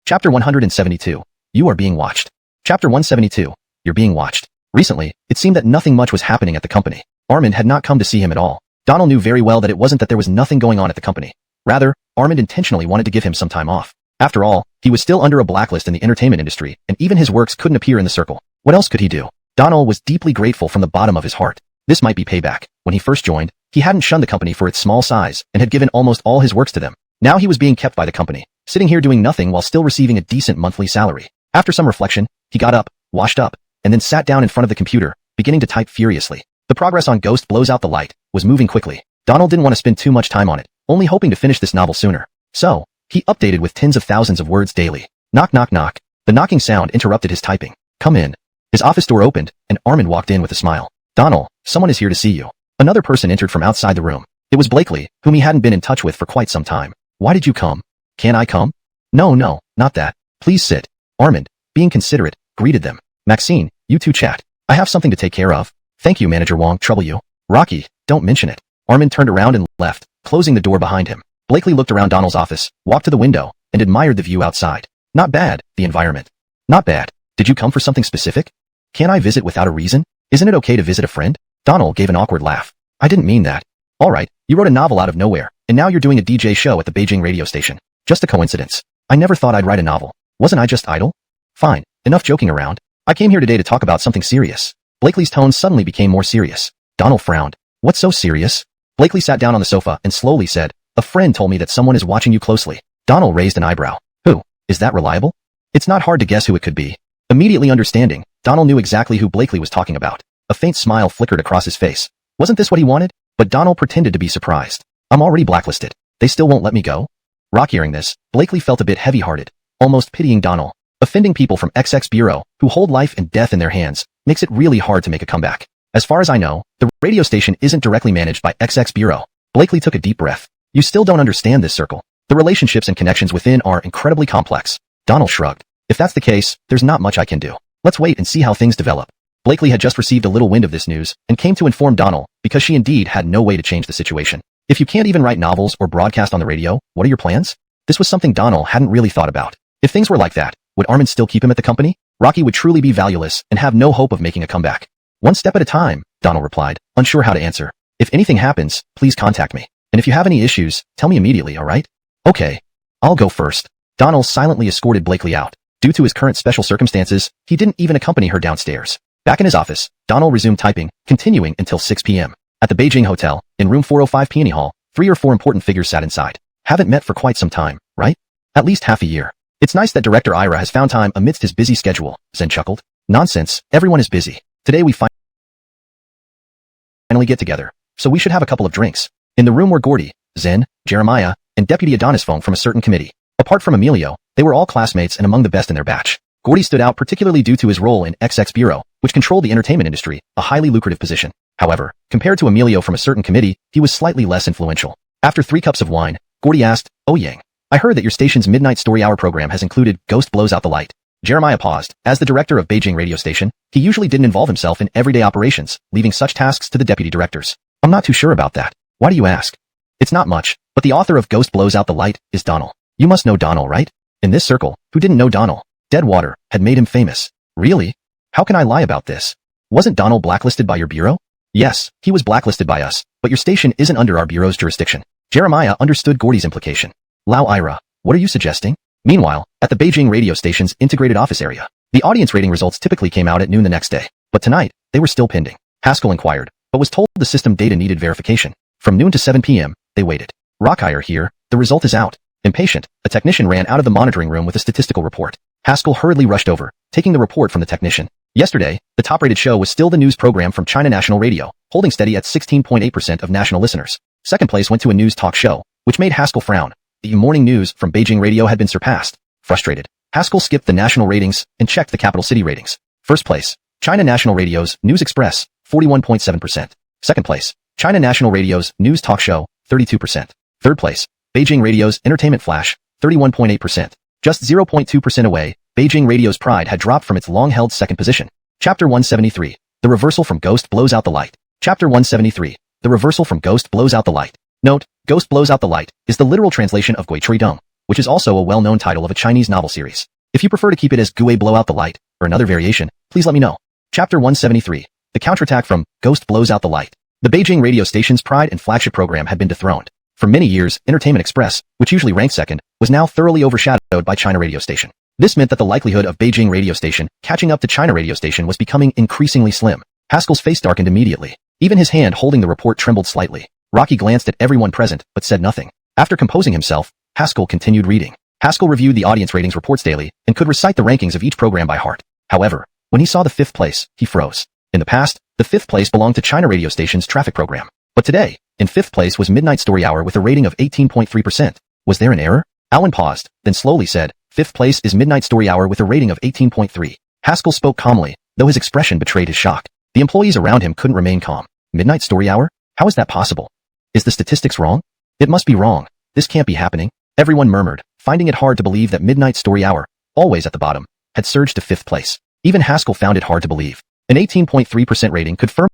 Chapter 172. You are being watched. Chapter 172. You're being watched. Recently, it seemed that nothing much was happening at the company. Armand had not come to see him at all. Donald knew very well that it wasn't that there was nothing going on at the company. Rather, Armand intentionally wanted to give him some time off. After all, he was still under a blacklist in the entertainment industry, and even his works couldn't appear in the circle. What else could he do? Donald was deeply grateful from the bottom of his heart. This might be payback. When he first joined, he hadn't shunned the company for its small size and had given almost all his works to them. Now he was being kept by the company, sitting here doing nothing while still receiving a decent monthly salary. After some reflection, he got up, washed up, and then sat down in front of the computer, beginning to type furiously. The progress on Ghost Blows Out the Light was moving quickly. Donald didn't want to spend too much time on it, only hoping to finish this novel sooner. So, he updated with tens of thousands of words daily. Knock knock knock. The knocking sound interrupted his typing. Come in. His office door opened, and Armand walked in with a smile. Donald, someone is here to see you. Another person entered from outside the room. It was Blakely, whom he hadn't been in touch with for quite some time. Why did you come? Can I come? No, not that. Please sit. Armand, being considerate, greeted them. Maxine, you two chat. I have something to take care of. Thank you, Manager Wong. Trouble you? Rocky, don't mention it. Armand turned around and left, closing the door behind him. Blakely looked around Donald's office, walked to the window, and admired the view outside. Not bad, the environment. Not bad. Did you come for something specific? Can I visit without a reason? Isn't it okay to visit a friend? Donald gave an awkward laugh. I didn't mean that. All right, you wrote a novel out of nowhere, and now you're doing a DJ show at the Beijing radio station. Just a coincidence. I never thought I'd write a novel. Wasn't I just idle? Fine, enough joking around. I came here today to talk about something serious. Blakely's tone suddenly became more serious. Donald frowned. What's so serious? Blakely sat down on the sofa and slowly said, a friend told me that someone is watching you closely. Donald raised an eyebrow. Who? Is that reliable? It's not hard to guess who it could be. Immediately understanding, Donald knew exactly who Blakely was talking about. A faint smile flickered across his face. Wasn't this what he wanted? But Donald pretended to be surprised. I'm already blacklisted. They still won't let me go? Rock hearing this, Blakely felt a bit heavy-hearted, almost pitying Donald. Offending people from XX Bureau, who hold life and death in their hands, makes it really hard to make a comeback. As far as I know, the radio station isn't directly managed by XX Bureau. Blakely took a deep breath. You still don't understand this circle. The relationships and connections within are incredibly complex. Donald shrugged. If that's the case, there's not much I can do. Let's wait and see how things develop. Blakely had just received a little wind of this news and came to inform Donald because she indeed had no way to change the situation. If you can't even write novels or broadcast on the radio, what are your plans? This was something Donald hadn't really thought about. If things were like that, would Armin still keep him at the company? Rocky would truly be valueless and have no hope of making a comeback. One step at a time, Donald replied, unsure how to answer. If anything happens, please contact me. And if you have any issues, tell me immediately, alright? Okay. I'll go first. Donald silently escorted Blakely out. Due to his current special circumstances, he didn't even accompany her downstairs. Back in his office, Donald resumed typing, continuing until 6 p.m. At the Beijing Hotel, in room 405 Peony Hall, 3 or 4 important figures sat inside. Haven't met for quite some time, right? At least half a year. It's nice that Director Ira has found time amidst his busy schedule, Zen chuckled. Nonsense, everyone is busy. Today we finally get together, so we should have a couple of drinks. In the room were Gordy, Zen, Jeremiah, and Deputy Adonis Fong from a certain committee. Apart from Emilio, they were all classmates and among the best in their batch. Gordy stood out particularly due to his role in XX Bureau, which controlled the entertainment industry, a highly lucrative position. However, compared to Emilio from a certain committee, he was slightly less influential. After 3 cups of wine, Gordy asked, "Oh Yang, I heard that your station's Midnight Story Hour program has included Ghost Blows Out the Light." Jeremiah paused. As the director of Beijing radio station, he usually didn't involve himself in everyday operations, leaving such tasks to the deputy directors. I'm not too sure about that. Why do you ask? It's not much, but the author of Ghost Blows Out the Light is Donald. You must know Donald, right? In this circle, who didn't know Donald? Deadwater had made him famous. Really? How can I lie about this? Wasn't Donald blacklisted by your bureau? Yes, he was blacklisted by us, but your station isn't under our bureau's jurisdiction. Jeremiah understood Gordy's implication. Lao Ira, what are you suggesting? Meanwhile, at the Beijing radio station's integrated office area, the audience rating results typically came out at noon the next day, but tonight, they were still pending. Haskell inquired, but was told the system data needed verification. From noon to 7 p.m., they waited. Rockire here, the result is out. Impatient, a technician ran out of the monitoring room with a statistical report. Haskell hurriedly rushed over, taking the report from the technician. Yesterday, the top-rated show was still the news program from China National Radio, holding steady at 16.8% of national listeners. Second place went to a news talk show, which made Haskell frown. The morning news from Beijing Radio had been surpassed. Frustrated, Haskell skipped the national ratings and checked the capital city ratings. First place, China National Radio's News Express, 41.7%. Second place, China National Radio's News Talk Show, 32%. Third place, Beijing Radio's Entertainment Flash, 31.8%. Just 0.2% away, Beijing Radio's Pride had dropped from its long-held second position. Chapter 173. The Reversal from Ghost Blows Out the Light. Chapter 173. The Reversal from Ghost Blows Out the Light. Note, Ghost Blows Out the Light is the literal translation of Gui Chui Dong, which is also a well-known title of a Chinese novel series. If you prefer to keep it as Gui Blow Out the Light, or another variation, please let me know. Chapter 173. The counterattack from Ghost Blows Out the Light. The Beijing radio station's pride and flagship program had been dethroned. For many years, Entertainment Express, which usually ranked second, was now thoroughly overshadowed by China Radio Station. This meant that the likelihood of Beijing Radio Station catching up to China Radio Station was becoming increasingly slim. Haskell's face darkened immediately. Even his hand holding the report trembled slightly. Rocky glanced at everyone present, but said nothing. After composing himself, Haskell continued reading. Haskell reviewed the audience ratings reports daily and could recite the rankings of each program by heart. However, when he saw the 5th place, he froze. In the past, the 5th place belonged to China Radio Station's traffic program. But today, in 5th place was Midnight Story Hour with a rating of 18.3%. Was there an error? Alan paused, then slowly said, 5th place is Midnight Story Hour with a rating of 18.3. Haskell spoke calmly, though his expression betrayed his shock. The employees around him couldn't remain calm. Midnight Story Hour? How is that possible? Is the statistics wrong? It must be wrong. This can't be happening. Everyone murmured, finding it hard to believe that Midnight Story Hour, always at the bottom, had surged to 5th place. Even Haskell found it hard to believe. An 18.3% rating could firmly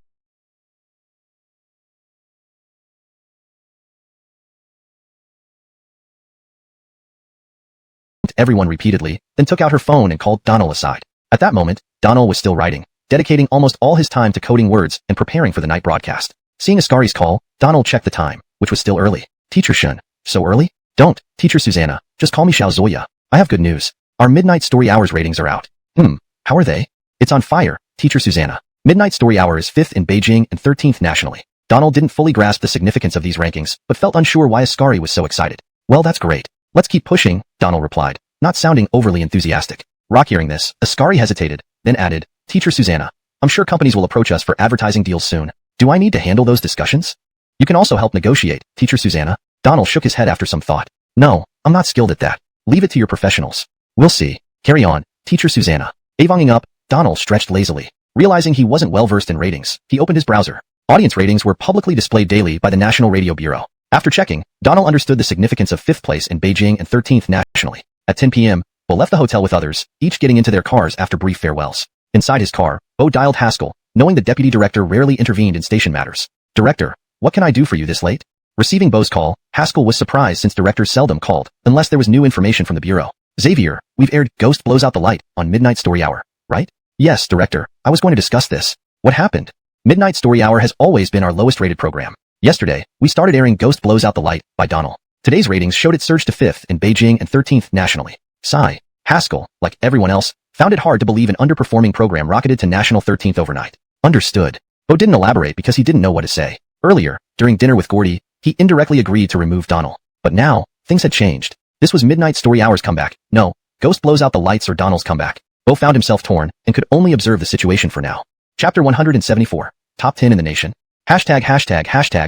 everyone repeatedly, then took out her phone and called Donald aside. At that moment, Donald was still writing, dedicating almost all his time to coding words and preparing for the night broadcast. Seeing Ascari's call, Donald checked the time, which was still early. Teacher Shun, so early? Don't, Teacher Susanna, just call me Xiao Zoya. I have good news. Our Midnight Story Hours ratings are out. How are they? It's on fire, Teacher Susanna. Midnight Story Hour is 5th in Beijing and 13th nationally. Donald didn't fully grasp the significance of these rankings, but felt unsure why Ascari was so excited. Well, that's great. Let's keep pushing, Donald replied, not sounding overly enthusiastic. Rock hearing this, Ascari hesitated, then added, Teacher Susanna, I'm sure companies will approach us for advertising deals soon. Do I need to handle those discussions? You can also help negotiate, Teacher Susanna. Donald shook his head after some thought. No, I'm not skilled at that. Leave it to your professionals. We'll see. Carry on, Teacher Susanna. Avonging up, Donald stretched lazily. Realizing he wasn't well-versed in ratings, he opened his browser. Audience ratings were publicly displayed daily by the National Radio Bureau. After checking, Donald understood the significance of 5th place in Beijing and 13th nationally. At 10 p.m., Bo left the hotel with others, each getting into their cars after brief farewells. Inside his car, Bo dialed Haskell, knowing the deputy director rarely intervened in station matters. Director, what can I do for you this late? Receiving Bo's call, Haskell was surprised since directors seldom called, unless there was new information from the bureau. Xavier, we've aired Ghost Blows Out the Light on Midnight Story Hour, right? Yes, director, I was going to discuss this. What happened? Midnight Story Hour has always been our lowest rated program. Yesterday, we started airing Ghost Blows Out the Light by Donald. Today's ratings showed it surged to 5th in Beijing and 13th nationally. Sigh. Haskell, like everyone else, found it hard to believe an underperforming program rocketed to national 13th overnight. Understood. Bo didn't elaborate because he didn't know what to say. Earlier, during dinner with Gordy, he indirectly agreed to remove Donald. But now, things had changed. This was Midnight Story Hour's comeback. No, Ghost Blows Out the Lights or Donald's comeback. Bo found himself torn and could only observe the situation for now. Chapter 174. Top 10 in the nation. Hashtag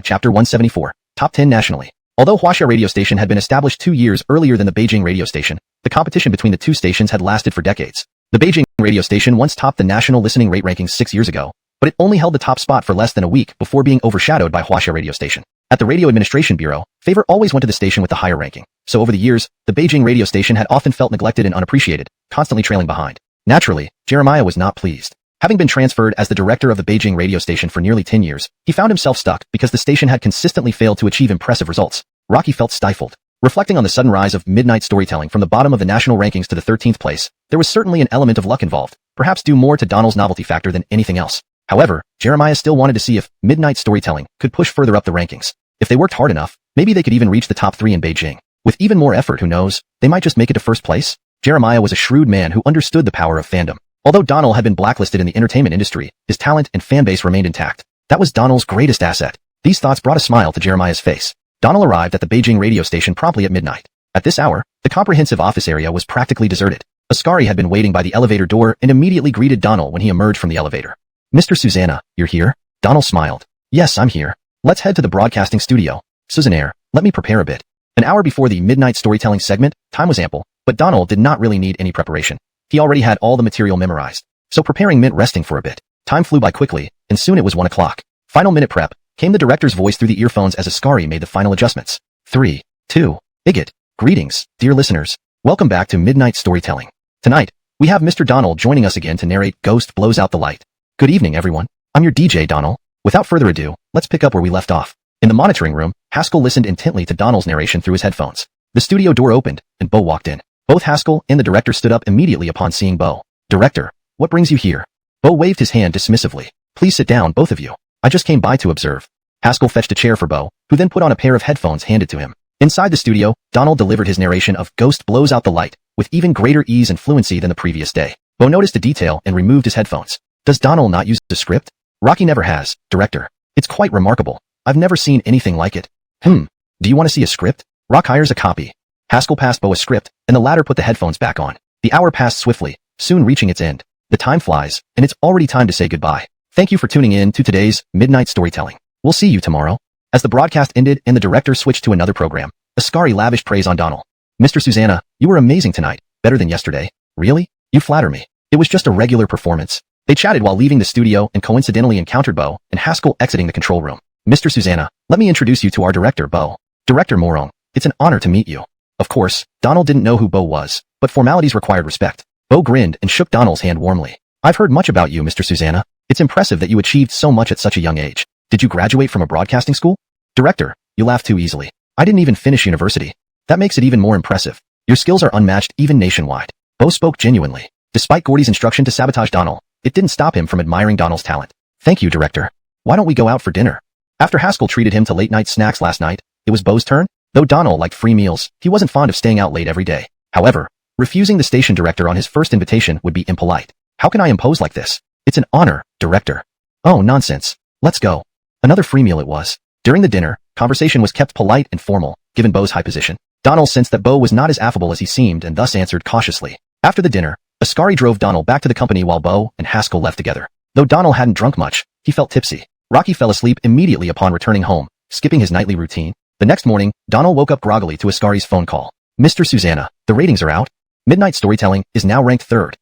Chapter 174. Top 10 nationally. Although Huaxia radio station had been established 2 years earlier than the Beijing radio station, the competition between the two stations had lasted for decades. The Beijing radio station once topped the national listening rate rankings 6 years ago, but it only held the top spot for less than a week before being overshadowed by Huaxia radio station. At the Radio Administration Bureau, favor always went to the station with the higher ranking. So over the years, the Beijing radio station had often felt neglected and unappreciated, constantly trailing behind. Naturally, Jeremiah was not pleased. Having been transferred as the director of the Beijing radio station for nearly 10 years, he found himself stuck because the station had consistently failed to achieve impressive results. Rocky felt stifled. Reflecting on the sudden rise of midnight storytelling from the bottom of the national rankings to the 13th place, there was certainly an element of luck involved, perhaps due more to Donald's novelty factor than anything else. However, Jeremiah still wanted to see if midnight storytelling could push further up the rankings. If they worked hard enough, maybe they could even reach the top 3 in Beijing. With even more effort, who knows, they might just make it to first place. Jeremiah was a shrewd man who understood the power of fandom. Although Donald had been blacklisted in the entertainment industry, his talent and fanbase remained intact. That was Donald's greatest asset. These thoughts brought a smile to Jeremiah's face. Donald arrived at the Beijing radio station promptly at midnight. At this hour, the comprehensive office area was practically deserted. Ascari had been waiting by the elevator door and immediately greeted Donald when he emerged from the elevator. Mr. Susanna, you're here? Donald smiled. Yes, I'm here. Let's head to the broadcasting studio. Susannaire, let me prepare a bit. An hour before the midnight storytelling segment, time was ample, but Donald did not really need any preparation. He already had all the material memorized. So preparing meant resting for a bit. Time flew by quickly, and soon it was 1 o'clock. Final minute prep, came the director's voice through the earphones as Ascari made the final adjustments. 3, 2, Igot. Greetings, dear listeners. Welcome back to Midnight Storytelling. Tonight, we have Mr. Donald joining us again to narrate Ghost Blows Out the Light. Good evening, everyone. I'm your DJ, Donald. Without further ado, let's pick up where we left off. In the monitoring room, Haskell listened intently to Donald's narration through his headphones. The studio door opened, and Bo walked in. Both Haskell and the director stood up immediately upon seeing Bo. Director, what brings you here? Bo waved his hand dismissively. Please sit down, both of you. I just came by to observe. Haskell fetched a chair for Bo, who then put on a pair of headphones handed to him. Inside the studio, Donald delivered his narration of Ghost Blows Out the Light, with even greater ease and fluency than the previous day. Bo noticed a detail and removed his headphones. Does Donald not use the script? Rocky never has, director. It's quite remarkable. I've never seen anything like it. Do you want to see a script? Rock hires a copy. Haskell passed Bo a script, and the latter put the headphones back on. The hour passed swiftly, soon reaching its end. The time flies, and it's already time to say goodbye. Thank you for tuning in to today's Midnight Storytelling. We'll see you tomorrow. As the broadcast ended and the director switched to another program, Ascari lavished praise on Donald. Mr. Susanna, you were amazing tonight, better than yesterday. Really? You flatter me. It was just a regular performance. They chatted while leaving the studio and coincidentally encountered Bo and Haskell exiting the control room. Mr. Susanna, let me introduce you to our director, Bo. Director Morong, it's an honor to meet you. Of course, Donald didn't know who Bo was, but formalities required respect. Bo grinned and shook Donald's hand warmly. I've heard much about you, Mr. Susanna. It's impressive that you achieved so much at such a young age. Did you graduate from a broadcasting school? Director, you laugh too easily. I didn't even finish university. That makes it even more impressive. Your skills are unmatched even nationwide. Bo spoke genuinely. Despite Gordy's instruction to sabotage Donald, it didn't stop him from admiring Donald's talent. Thank you, director. Why don't we go out for dinner? After Haskell treated him to late-night snacks last night, it was Bo's turn. Though Donald liked free meals, he wasn't fond of staying out late every day. However, refusing the station director on his first invitation would be impolite. How can I impose like this? It's an honor, director. Oh, nonsense. Let's go. Another free meal it was. During the dinner, conversation was kept polite and formal, given Bo's high position. Donald sensed that Bo was not as affable as he seemed and thus answered cautiously. After the dinner, Ascari drove Donald back to the company while Bo and Haskell left together. Though Donald hadn't drunk much, he felt tipsy. Rocky fell asleep immediately upon returning home, skipping his nightly routine. The next morning, Donald woke up groggily to Ascari's phone call. Mr. Susanna, the ratings are out. Midnight Storytelling is now ranked 3rd.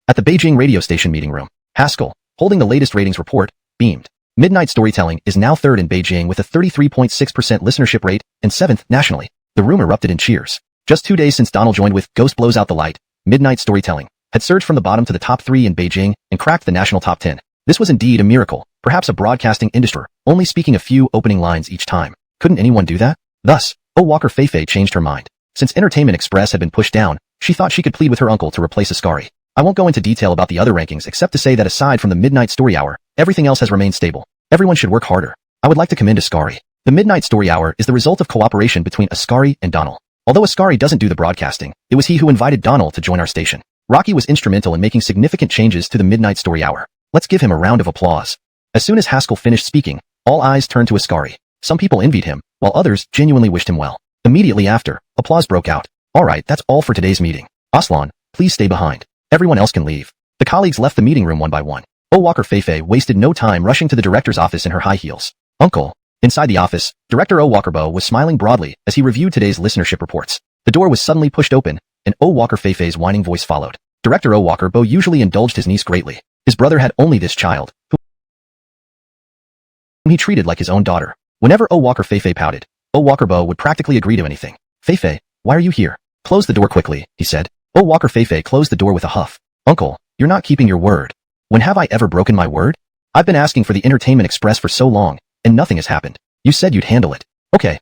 At the Beijing radio station meeting room, Haskell, holding the latest ratings report, beamed. Midnight Storytelling is now 3rd in Beijing with a 33.6% listenership rate and 7th nationally. The room erupted in cheers. Just 2 days since Donald joined with Ghost Blows Out the Light, Midnight Storytelling had surged from the bottom to the top 3 in Beijing and cracked the national top 10. This was indeed a miracle, perhaps a broadcasting industry, only speaking a few opening lines each time, Couldn't anyone do that? Thus, Walker Feifei changed her mind. Since Entertainment Express had been pushed down, she thought she could plead with her uncle to replace Ascari. I won't go into detail about the other rankings except to say that aside from the Midnight Story Hour, everything else has remained stable. Everyone should work harder. I would like to commend Ascari. The Midnight Story Hour is the result of cooperation between Ascari and Donald. Although Ascari doesn't do the broadcasting, it was he who invited Donald to join our station. Rocky was instrumental in making significant changes to the Midnight Story Hour. Let's give him a round of applause. As soon as Haskell finished speaking, all eyes turned to Ascari. Some people envied him, while others genuinely wished him well. Immediately after, applause broke out. Alright, that's all for today's meeting. Aslan, please stay behind. Everyone else can leave. The colleagues left the meeting room one by one. Walker Feifei wasted no time rushing to the director's office in her high heels. Uncle. Inside the office, Director Walker Bo was smiling broadly as he reviewed today's listenership reports. The door was suddenly pushed open, and Walker Feifei's whining voice followed. Director Walker Bo usually indulged his niece greatly. His brother had only this child, whom he treated like his own daughter. Whenever Walker Feifei pouted, Walker Bo would practically agree to anything. Feifei, why are you here? Close the door quickly, he said. Walker Feifei closed the door with a huff. Uncle, you're not keeping your word. When have I ever broken my word? I've been asking for the Entertainment Express for so long, and nothing has happened. You said you'd handle it. Okay,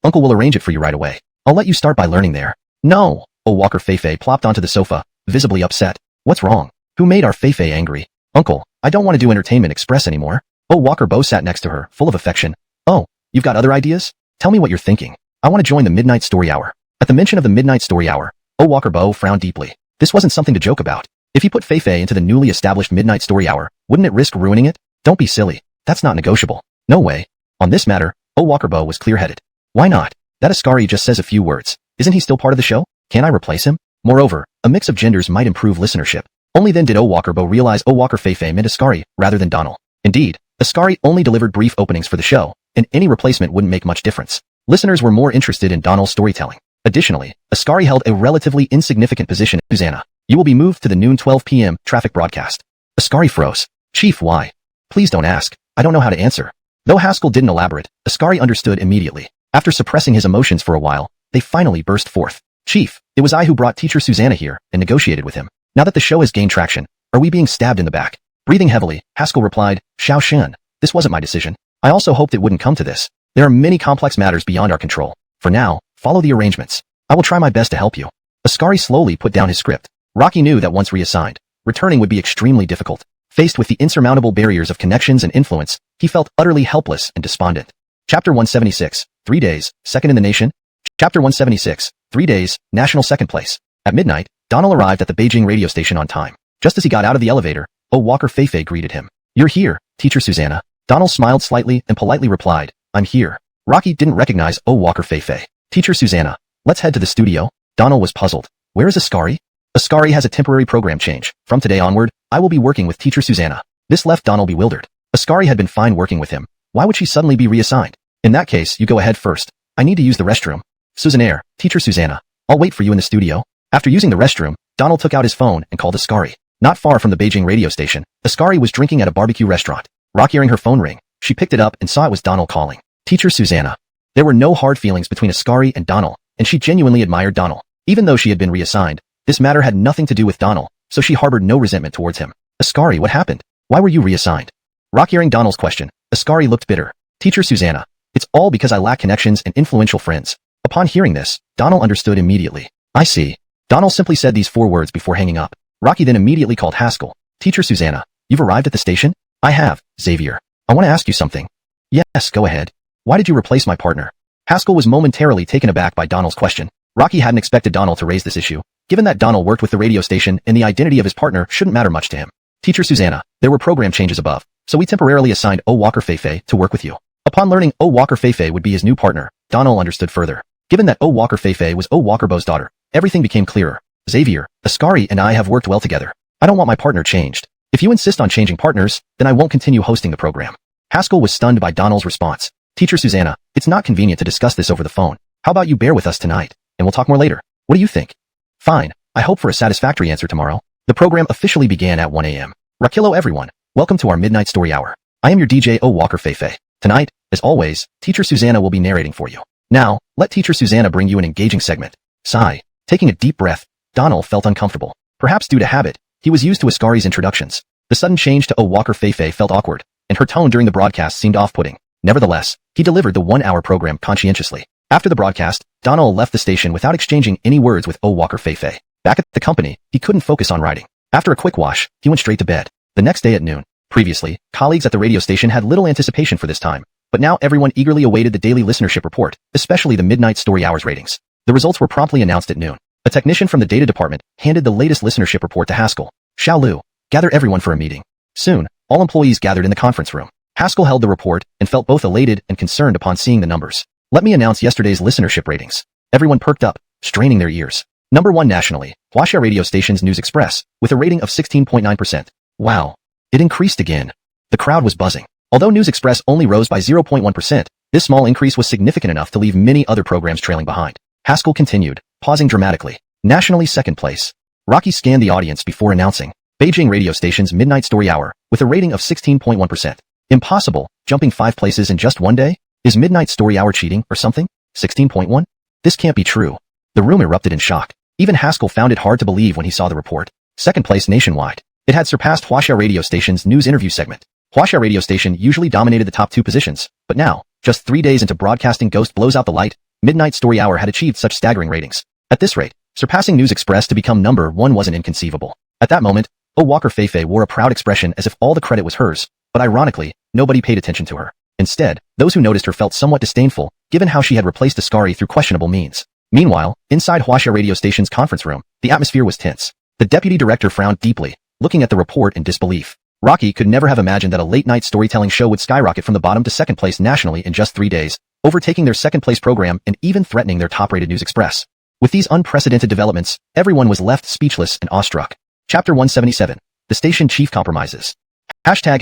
Uncle will arrange it for you right away. I'll let you start by learning there. No! Walker Feifei plopped onto the sofa, visibly upset. What's wrong? Who made our Feifei angry? Uncle, I don't want to do Entertainment Express anymore. Walker Bo sat next to her, full of affection. Oh, you've got other ideas? Tell me what you're thinking. I want to join the Midnight Story Hour. At the mention of the Midnight Story Hour, Walker Bo frowned deeply. This wasn't something to joke about. If he put Feifei into the newly established Midnight Story Hour, wouldn't it risk ruining it? Don't be silly. That's not negotiable. No way. On this matter, Walker Bo was clear-headed. Why not? That Ascari just says a few words. Isn't he still part of the show? Can I replace him? Moreover, a mix of genders might improve listenership. Only then did Walker Bo realize Walker Feifei meant Ascari rather than Donald. Indeed, Ascari only delivered brief openings for the show, and any replacement wouldn't make much difference. Listeners were more interested in Donald's storytelling. Additionally, Ascari held a relatively insignificant position. Susanna, you will be moved to the noon 12 p.m. traffic broadcast. Ascari froze. Chief, why? Please don't ask. I don't know how to answer. Though Haskell didn't elaborate, Ascari understood immediately. After suppressing his emotions for a while, they finally burst forth. Chief, it was I who brought teacher Susanna here and negotiated with him. Now that the show has gained traction, are we being stabbed in the back? Breathing heavily, Haskell replied, Xiao Shen, this wasn't my decision. I also hoped it wouldn't come to this. There are many complex matters beyond our control. For now, follow the arrangements. I will try my best to help you. Ascari slowly put down his script. Rocky knew that once reassigned, returning would be extremely difficult. Faced with the insurmountable barriers of connections and influence, he felt utterly helpless and despondent. Chapter 176, 3 days, second in the nation. Chapter 176, 3 days, national second place. At midnight, Donald arrived at the Beijing radio station on time. Just as he got out of the elevator, Walker Feifei greeted him. You're here, teacher Susanna. Donald smiled slightly and politely replied, I'm here. Rocky didn't recognize Walker Feifei. Teacher Susanna, let's head to the studio. Donald was puzzled. Where is Ascari? Ascari has a temporary program change. From today onward, I will be working with teacher Susanna. This left Donald bewildered. Ascari had been fine working with him. Why would she suddenly be reassigned? In that case, you go ahead first. I need to use the restroom. Susannaire, teacher Susanna. I'll wait for you in the studio. After using the restroom, Donald took out his phone and called Ascari. Not far from the Beijing radio station, Ascari was drinking at a barbecue restaurant. Rocky hearing her phone ring, she picked it up and saw it was Donald calling. Teacher Susanna. There were no hard feelings between Ascari and Donald, and she genuinely admired Donald. Even though she had been reassigned, this matter had nothing to do with Donald, so she harbored no resentment towards him. Ascari, what happened? Why were you reassigned? Rocky hearing Donald's question, Ascari looked bitter. Teacher Susanna. It's all because I lack connections and influential friends. Upon hearing this, Donald understood immediately. I see. Donald simply said these 4 words before hanging up. Rocky then immediately called Haskell. Teacher Susanna, you've arrived at the station? I have, Xavier. I want to ask you something. Yes, go ahead. Why did you replace my partner? Haskell was momentarily taken aback by Donald's question. Rocky hadn't expected Donald to raise this issue, given that Donald worked with the radio station and the identity of his partner shouldn't matter much to him. Teacher Susanna, there were program changes above, so we temporarily assigned Walker Feifei to work with you. Upon learning Walker Feifei would be his new partner, Donald understood further. Given that Walker Feifei was Walker Bo's daughter, everything became clearer. Xavier, Ascari and I have worked well together. I don't want my partner changed. If you insist on changing partners, then I won't continue hosting the program. Haskell was stunned by Donald's response. Teacher Susanna, it's not convenient to discuss this over the phone. How about you bear with us tonight, and we'll talk more later. What do you think? Fine. I hope for a satisfactory answer tomorrow. The program officially began at 1 a.m. Rakilo everyone. Welcome to our Midnight Story Hour. I am your DJ Walker Feifei. Tonight, as always, Teacher Susanna will be narrating for you. Now, let Teacher Susanna bring you an engaging segment. Sigh. Taking a deep breath, Donald felt uncomfortable. Perhaps due to habit, he was used to Ascari's introductions. The sudden change to Walker Feifei felt awkward, and her tone during the broadcast seemed off-putting. Nevertheless, he delivered the 1-hour program conscientiously. After the broadcast, Donald left the station without exchanging any words with Walker Feifei. Back at the company, he couldn't focus on writing. After a quick wash, he went straight to bed. The next day at noon. Previously, colleagues at the radio station had little anticipation for this time, but now everyone eagerly awaited the daily listenership report, especially the midnight story hours ratings. The results were promptly announced at noon. A technician from the data department handed the latest listenership report to Haskell. Xiao Lu, gather everyone for a meeting. Soon, all employees gathered in the conference room. Haskell held the report and felt both elated and concerned upon seeing the numbers. Let me announce yesterday's listenership ratings. Everyone perked up, straining their ears. Number 1 nationally, Huaxia radio station's News Express, with a rating of 16.9%. Wow. It increased again. The crowd was buzzing. Although News Express only rose by 0.1%, this small increase was significant enough to leave many other programs trailing behind. Haskell continued, pausing dramatically. Nationally second place. Rocky scanned the audience before announcing, Beijing radio station's Midnight Story Hour, with a rating of 16.1%. Impossible, jumping 5 places in just one day? Is Midnight Story Hour cheating or something? 16.1? This can't be true. The room erupted in shock. Even Haskell found it hard to believe when he saw the report. Second place nationwide. It had surpassed Huaxia radio station's news interview segment. Huaxia radio station usually dominated the top 2 positions, but now, just 3 days into broadcasting Ghost Blows Out the Light, Midnight Story Hour had achieved such staggering ratings. At this rate, surpassing News Express to become number 1 wasn't inconceivable. At that moment, Walker Feifei wore a proud expression as if all the credit was hers, but ironically, nobody paid attention to her. Instead, those who noticed her felt somewhat disdainful, given how she had replaced Ascari through questionable means. Meanwhile, inside Huaxia radio station's conference room, the atmosphere was tense. The deputy director frowned deeply, looking at the report in disbelief. Rocky could never have imagined that a late-night storytelling show would skyrocket from the bottom to second place nationally in just 3 days, overtaking their second-place program and even threatening their top-rated News Express. With these unprecedented developments, everyone was left speechless and awestruck. Chapter 177. The Station Chief Compromises. Hashtag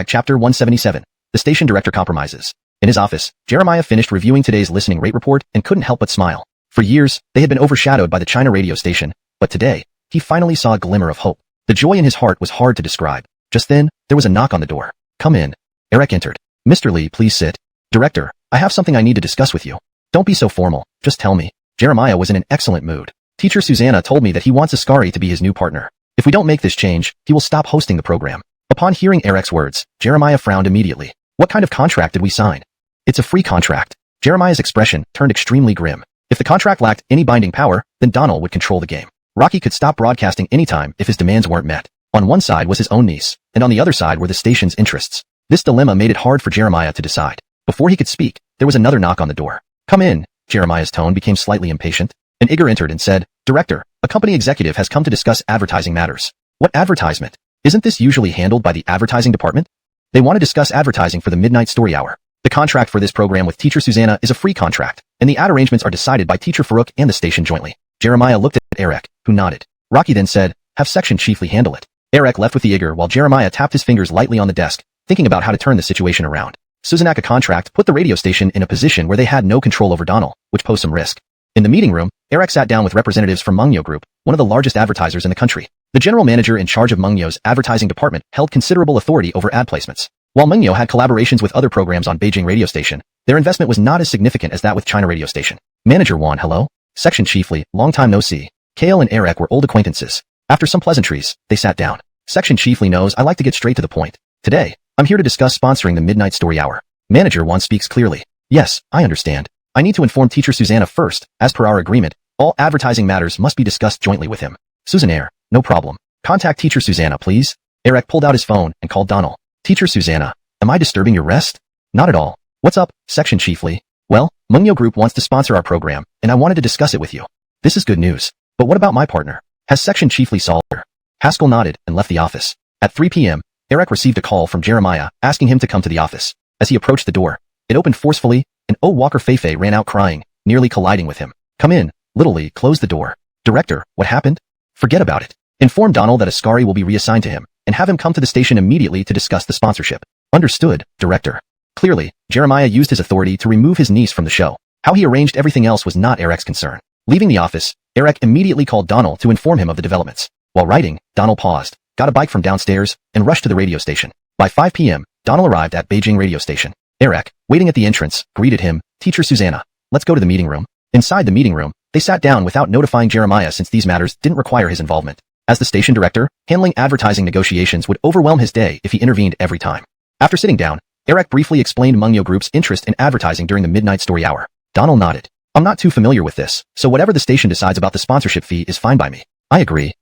Chapter 177. The Station Director Compromises. In his office, Jeremiah finished reviewing today's listening rate report and couldn't help but smile. For years, they had been overshadowed by the China radio station, but today, he finally saw a glimmer of hope. The joy in his heart was hard to describe. Just then, there was a knock on the door. Come in. Eric entered. Mr. Lee, please sit. Director, I have something I need to discuss with you. Don't be so formal, just tell me. Jeremiah was in an excellent mood. Teacher Susanna told me that he wants Ascari to be his new partner. If we don't make this change, he will stop hosting the program. Upon hearing Eric's words, Jeremiah frowned immediately. What kind of contract did we sign? It's a free contract. Jeremiah's expression turned extremely grim. If the contract lacked any binding power, then Donald would control the game. Rocky could stop broadcasting anytime if his demands weren't met. On one side was his own niece, and on the other side were the station's interests. This dilemma made it hard for Jeremiah to decide. Before he could speak, there was another knock on the door. Come in. Jeremiah's tone became slightly impatient. An Igor entered and said, Director, a company executive has come to discuss advertising matters. What advertisement? Isn't this usually handled by the advertising department? They want to discuss advertising for the Midnight Story Hour. The contract for this program with Teacher Susanna is a free contract, and the ad arrangements are decided by Teacher Farouk and the station jointly. Jeremiah looked at Eric, who nodded. Rocky then said, have Section Chiefly handle it. Eric left with the Igor while Jeremiah tapped his fingers lightly on the desk, thinking about how to turn the situation around. Susanaka contract put the radio station in a position where they had no control over Donald, which posed some risk. In the meeting room, Eric sat down with representatives from Mengyo Group, one of the largest advertisers in the country. The general manager in charge of Mengyo's advertising department held considerable authority over ad placements. While Mengyo had collaborations with other programs on Beijing radio station, their investment was not as significant as that with China radio station. Manager Wan, hello? Section Chiefly, long time no see. Kale and Eric were old acquaintances. After some pleasantries, they sat down. Section Chiefly knows I like to get straight to the point. Today, I'm here to discuss sponsoring the Midnight Story Hour. Manager Wan speaks clearly. Yes, I understand. I need to inform Teacher Susanna first. As per our agreement, all advertising matters must be discussed jointly with him. Susanna, no problem. Contact Teacher Susanna, please. Eric pulled out his phone and called Donald. Teacher Susanna, am I disturbing your rest? Not at all. What's up, Section Chiefly? Well, Mengyo Group wants to sponsor our program, and I wanted to discuss it with you. This is good news. But what about my partner? Has Section Chiefly solved her? Haskell nodded and left the office. At 3 p.m., Eric received a call from Jeremiah asking him to come to the office. As he approached the door, it opened forcefully, and Walker Feifei ran out crying, nearly colliding with him. Come in. Little Lee closed the door. Director, what happened? Forget about it. Inform Donald that Ascari will be reassigned to him, and have him come to the station immediately to discuss the sponsorship. Understood, Director. Clearly, Jeremiah used his authority to remove his niece from the show. How he arranged everything else was not Eric's concern. Leaving the office, Eric immediately called Donald to inform him of the developments. While writing, Donald paused, got a bike from downstairs, and rushed to the radio station. By 5 p.m., Donald arrived at Beijing radio station. Eric, waiting at the entrance, greeted him, Teacher Susanna. Let's go to the meeting room. Inside the meeting room, they sat down without notifying Jeremiah since these matters didn't require his involvement. As the station director, handling advertising negotiations would overwhelm his day if he intervened every time. After sitting down, Eric briefly explained Mungyo Group's interest in advertising during the midnight story hour. Donald nodded. I'm not too familiar with this, so whatever the station decides about the sponsorship fee is fine by me. I agree.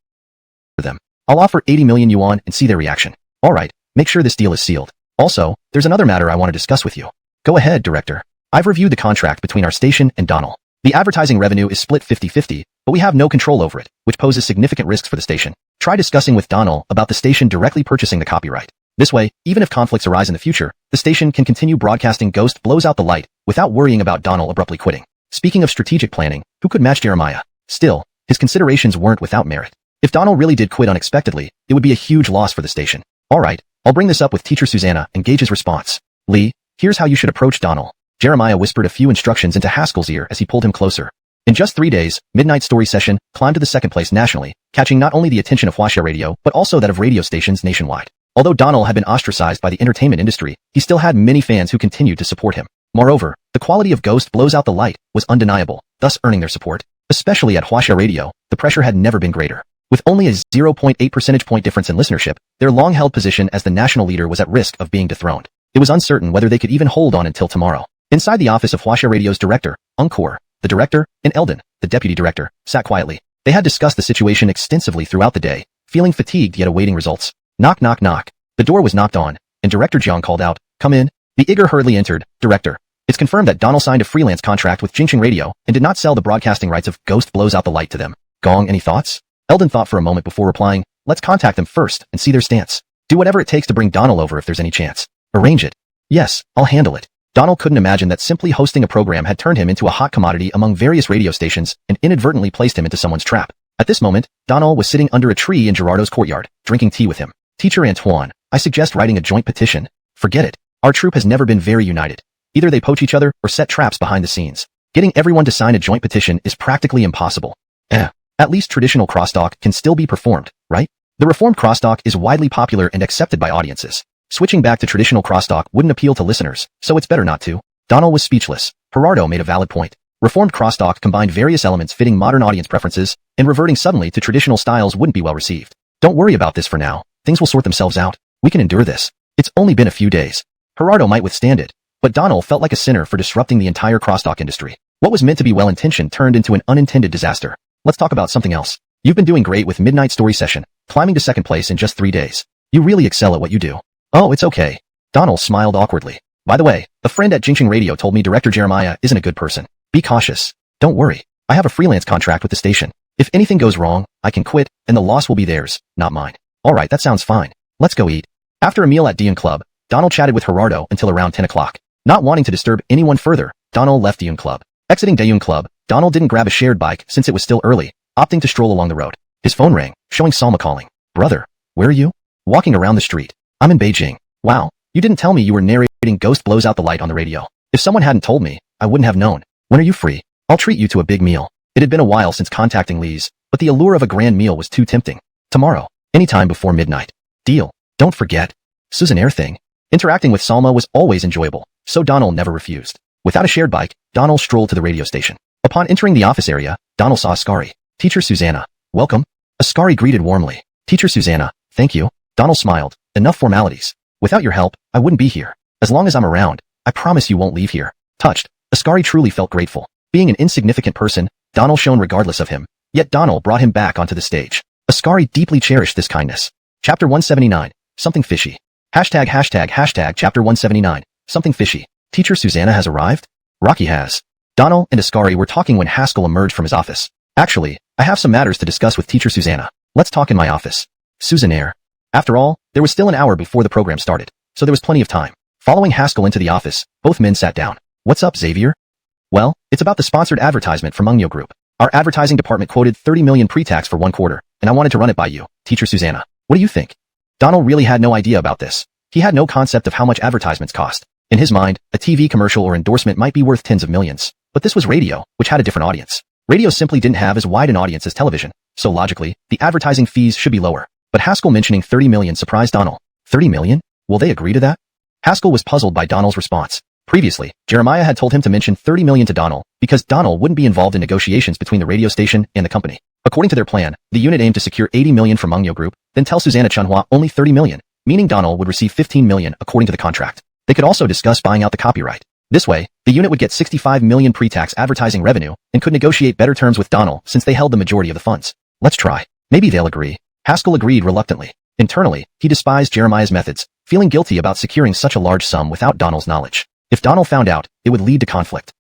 For them. I'll offer 80 million yuan and see their reaction. Alright, make sure this deal is sealed. Also, there's another matter I want to discuss with you. Go ahead, Director. I've reviewed the contract between our station and Donald. The advertising revenue is split 50-50, but we have no control over it, which poses significant risks for the station. Try discussing with Donald about the station directly purchasing the copyright. This way, even if conflicts arise in the future, the station can continue broadcasting Ghost Blows Out the Light without worrying about Donald abruptly quitting. Speaking of strategic planning, who could match Jeremiah? Still, his considerations weren't without merit. If Donald really did quit unexpectedly, it would be a huge loss for the station. Alright, I'll bring this up with Teacher Susanna and gauge his response. Lee, here's how you should approach Donald. Jeremiah whispered a few instructions into Haskell's ear as he pulled him closer. In just 3 days, Midnight Story Session climbed to the second place nationally, catching not only the attention of Huaxia Radio, but also that of radio stations nationwide. Although Donald had been ostracized by the entertainment industry, he still had many fans who continued to support him. Moreover, the quality of Ghost Blows Out the Light was undeniable, thus earning their support. Especially at Huaxia Radio, the pressure had never been greater. With only a 0.8 percentage point difference in listenership, their long-held position as the national leader was at risk of being dethroned. It was uncertain whether they could even hold on until tomorrow. Inside the office of Huaxia Radio's director, Encore, the director, and Eldon, the deputy director, sat quietly. They had discussed the situation extensively throughout the day, feeling fatigued yet awaiting results. Knock knock knock. The door was knocked on, and Director Jiang called out, "Come in." The eager hurriedly entered. "Director, it's confirmed that Donald signed a freelance contract with Jingxing Radio and did not sell the broadcasting rights of Ghost Blows Out the Light to them." Gong, any thoughts? Eldon thought for a moment before replying, "Let's contact them first and see their stance. Do whatever it takes to bring Donald over if there's any chance. Arrange it." "Yes, I'll handle it." Donald couldn't imagine that simply hosting a program had turned him into a hot commodity among various radio stations and inadvertently placed him into someone's trap. At this moment, Donald was sitting under a tree in Gerardo's courtyard, drinking tea with him. "Teacher Antoine, I suggest writing a joint petition." "Forget it. Our troupe has never been very united. Either they poach each other or set traps behind the scenes. Getting everyone to sign a joint petition is practically impossible." At least traditional crosstalk can still be performed, right? The reformed crosstalk is widely popular and accepted by audiences. Switching back to traditional crosstalk wouldn't appeal to listeners, so it's better not to. Donald was speechless. Gerardo made a valid point. Reformed crosstalk combined various elements fitting modern audience preferences, and reverting suddenly to traditional styles wouldn't be well received. "Don't worry about this for now. Things will sort themselves out. We can endure this. It's only been a few days." Gerardo might withstand it, but Donald felt like a sinner for disrupting the entire crosstalk industry. What was meant to be well-intentioned turned into an unintended disaster. "Let's talk about something else. You've been doing great with Midnight Story Session, climbing to second place in just 3 days. You really excel at what you do." "Oh, it's okay." Donald smiled awkwardly. "By the way, a friend at Jingxing Radio told me Director Jeremiah isn't a good person. Be cautious. Don't worry. I have a freelance contract with the station. If anything goes wrong, I can quit, and the loss will be theirs, not mine." "Alright, that sounds fine. Let's go eat." After a meal at Dian Club, Donald chatted with Gerardo until around 10 o'clock. Not wanting to disturb anyone further, Donald left Dian Club. Exiting Dian Club, Donald didn't grab a shared bike since it was still early, opting to stroll along the road. His phone rang, showing Salma calling. "Brother, where are you?" "Walking around the street. I'm in Beijing." "Wow, you didn't tell me you were narrating Ghost Blows Out the Light on the radio. If someone hadn't told me, I wouldn't have known. When are you free? I'll treat you to a big meal." It had been a while since contacting Lee's, but the allure of a grand meal was too tempting. "Tomorrow, anytime before midnight." "Deal. Don't forget." Susan Air thing. Interacting with Salma was always enjoyable, so Donald never refused. Without a shared bike, Donald strolled to the radio station. Upon entering the office area, Donald saw Ascari. "Teacher Susanna, welcome." Ascari greeted warmly. "Teacher Susanna, thank you." Donald smiled. "Enough formalities. Without your help, I wouldn't be here. As long as I'm around, I promise you won't leave here." Touched, Ascari truly felt grateful. Being an insignificant person, Donald shone regardless of him. Yet Donald brought him back onto the stage. Ascari deeply cherished this kindness. Chapter 179. Something fishy. ####. Chapter 179. Something fishy. Teacher Susanna has arrived? Rocky has. Donald and Ascari were talking when Haskell emerged from his office. "Actually, I have some matters to discuss with Teacher Susanna. Let's talk in my office." Susan Air. After all, there was still an hour before the program started, so there was plenty of time. Following Haskell into the office, both men sat down. "What's up, Xavier?" "Well, it's about the sponsored advertisement from Mungyo Group. Our advertising department quoted 30 million pre-tax for 1 quarter, and I wanted to run it by you, Teacher Susanna. What do you think?" Donald really had no idea about this. He had no concept of how much advertisements cost. In his mind, a TV commercial or endorsement might be worth tens of millions. But this was radio, which had a different audience. Radio simply didn't have as wide an audience as television, so logically, the advertising fees should be lower. But Haskell mentioning 30 million surprised Donald. 30 million? Will they agree to that? Haskell was puzzled by Donald's response. Previously, Jeremiah had told him to mention 30 million to Donald, because Donald wouldn't be involved in negotiations between the radio station and the company. According to their plan, the unit aimed to secure 80 million from Mungyo Group, then tell Susanna Chunhua only 30 million, meaning Donald would receive 15 million according to the contract. They could also discuss buying out the copyright. This way, the unit would get 65 million pre-tax advertising revenue and could negotiate better terms with Donald since they held the majority of the funds. Let's try. Maybe they'll agree. Haskell agreed reluctantly. Internally, he despised Jeremiah's methods, feeling guilty about securing such a large sum without Donald's knowledge. If Donald found out, it would lead to conflict.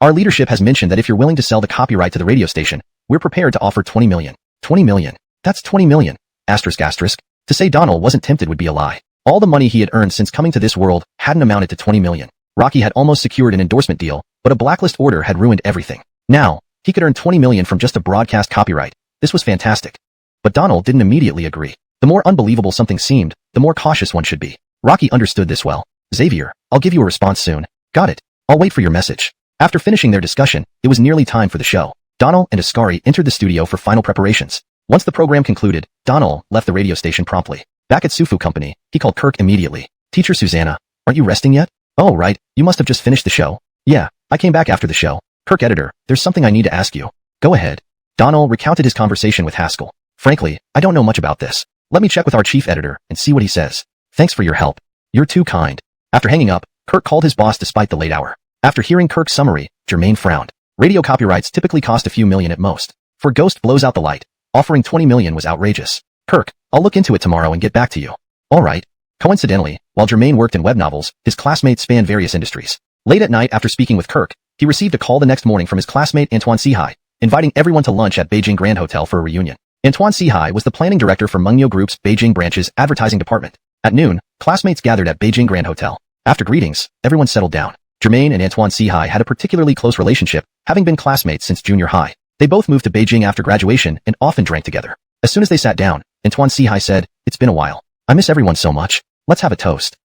Our leadership has mentioned that if you're willing to sell the copyright to the radio station, we're prepared to offer 20 million. 20 million. That's 20 million. Asterisk asterisk. To say Donald wasn't tempted would be a lie. All the money he had earned since coming to this world hadn't amounted to 20 million. Rocky had almost secured an endorsement deal, but a blacklist order had ruined everything. Now, he could earn 20 million from just a broadcast copyright. This was fantastic. But Donald didn't immediately agree. The more unbelievable something seemed, the more cautious one should be. Rocky understood this well. Xavier, I'll give you a response soon. Got it. I'll wait for your message. After finishing their discussion, it was nearly time for the show. Donald and Ascari entered the studio for final preparations. Once the program concluded, Donald left the radio station promptly. Back at Sufu Company, he called Kirk immediately. Teacher Susanna, aren't you resting yet? Oh, right, you must have just finished the show. Yeah, I came back after the show. Kirk editor, there's something I need to ask you. Go ahead. Donald recounted his conversation with Haskell. Frankly, I don't know much about this. Let me check with our chief editor and see what he says. Thanks for your help. You're too kind. After hanging up, Kirk called his boss despite the late hour. After hearing Kirk's summary, Jermaine frowned. Radio copyrights typically cost a few million at most. For Ghost Blows Out the Light, offering 20 million was outrageous. Kirk, I'll look into it tomorrow and get back to you. All right. Coincidentally, while Jermaine worked in web novels, his classmates spanned various industries. Late at night after speaking with Kirk, he received a call the next morning from his classmate Antoine Sihai, inviting everyone to lunch at Beijing Grand Hotel for a reunion. Antoine Sihai was the planning director for Mengyo Group's Beijing branch's advertising department. At noon, classmates gathered at Beijing Grand Hotel. After greetings, everyone settled down. Jermaine and Antoine Sihai had a particularly close relationship, having been classmates since junior high. They both moved to Beijing after graduation and often drank together. As soon as they sat down, Antoine Sihai said, "It's been a while. I miss everyone so much. Let's have a toast."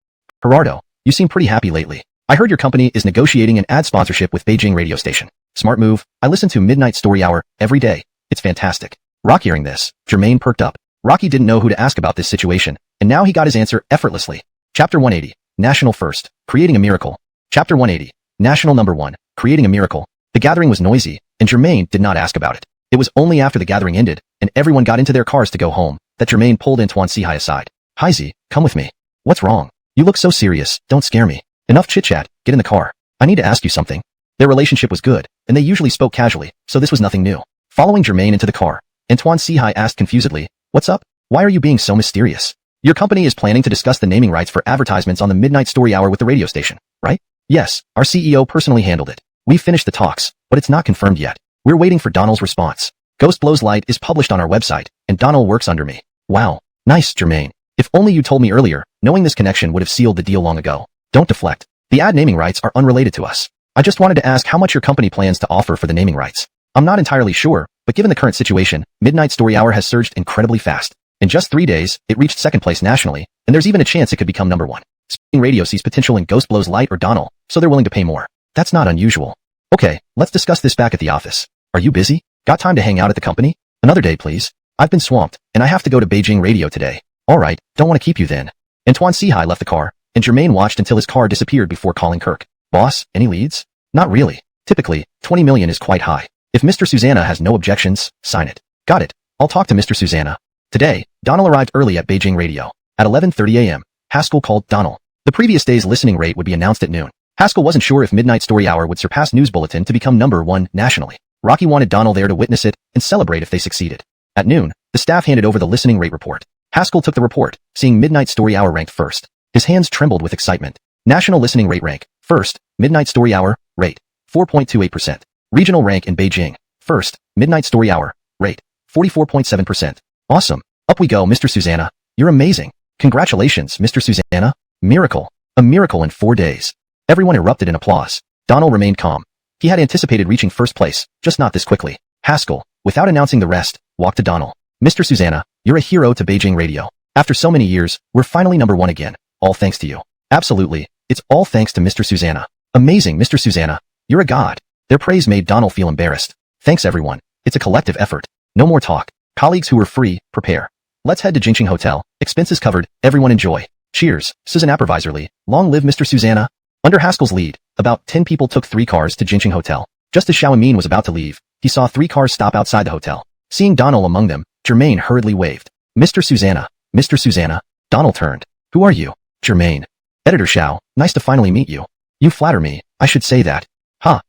Gerardo, you seem pretty happy lately. I heard your company is negotiating an ad sponsorship with Beijing radio station. Smart move. I listen to Midnight Story Hour every day. It's fantastic. Rocky hearing this, Jermaine perked up. Rocky didn't know who to ask about this situation, and now he got his answer effortlessly. Chapter 180, National First, Creating a Miracle. Chapter 180, National Number 1, Creating a Miracle. The gathering was noisy, and Jermaine did not ask about it. It was only after the gathering ended, and everyone got into their cars to go home, that Jermaine pulled Antoine Sihai aside. "Hi Z, come with me." "What's wrong? You look so serious, don't scare me." "Enough chit-chat, get in the car. I need to ask you something." Their relationship was good, and they usually spoke casually, so this was nothing new. Following Jermaine into the car, Antoine Sihai asked confusedly, "What's up? Why are you being so mysterious? Your company is planning to discuss the naming rights for advertisements on the Midnight Story Hour with the radio station, right?" "Yes, our CEO personally handled it. We've finished the talks, but it's not confirmed yet. We're waiting for Donald's response. Ghost Blows Light is published on our website, and Donald works under me." "Wow. Nice, Jermaine. If only you told me earlier, knowing this connection would have sealed the deal long ago." "Don't deflect. The ad naming rights are unrelated to us. I just wanted to ask how much your company plans to offer for the naming rights. I'm not entirely sure, but given the current situation, Midnight Story Hour has surged incredibly fast. In just 3 days, it reached second place nationally, and there's even a chance it could become number 1. Speaking Radio sees potential in Ghost Blows Light or Donald, so they're willing to pay more. That's not unusual. Okay, let's discuss this back at the office. Are you busy? Got time to hang out at the company? Another day, please. I've been swamped, and I have to go to Beijing Radio today. All right, don't want to keep you then." Antoine Sihai left the car, and Jermaine watched until his car disappeared before calling Kirk. "Boss, any leads?" "Not really. Typically, 20 million is quite high. If Mr. Susanna has no objections, sign it." "Got it. I'll talk to Mr. Susanna." Today, Donald arrived early at Beijing Radio. At 11:30 a.m., Haskell called Donald. The previous day's listening rate would be announced at noon. Haskell wasn't sure if Midnight Story Hour would surpass News Bulletin to become number 1 nationally. Rocky wanted Donald there to witness it and celebrate if they succeeded. At noon, the staff handed over the listening rate report. Haskell took the report, seeing Midnight Story Hour ranked first. His hands trembled with excitement. National listening rate rank, first, Midnight Story Hour, rate, 4.28%. Regional rank in Beijing, first, Midnight Story Hour, rate, 44.7%. Awesome. Up we go, Mr. Susanna. You're amazing. Congratulations, Mr. Susanna. Miracle. A miracle in 4 days. Everyone erupted in applause. Donald remained calm. He had anticipated reaching first place, just not this quickly. Haskell, without announcing the rest, walked to Donald. "Mr. Susanna, you're a hero to Beijing Radio. After so many years, we're finally number 1 again. All thanks to you." "Absolutely. It's all thanks to Mr. Susanna." "Amazing, Mr. Susanna. You're a god." Their praise made Donald feel embarrassed. "Thanks everyone. It's a collective effort. No more talk. Colleagues who are free, prepare. Let's head to Jinqing Hotel. Expenses covered. Everyone enjoy. Cheers." Susan approvisorly. "Long live Mr. Susanna." Under Haskell's lead, about 10 people took 3 cars to Jinqing Hotel. Just as Xiaomin was about to leave, he saw 3 cars stop outside the hotel. Seeing Donald among them, Jermaine hurriedly waved. "Mr. Susanna, Mr. Susanna." Donald turned. "Who are you?" "Jermaine." Editor Xiao, nice to finally meet you. You flatter me, I should say that.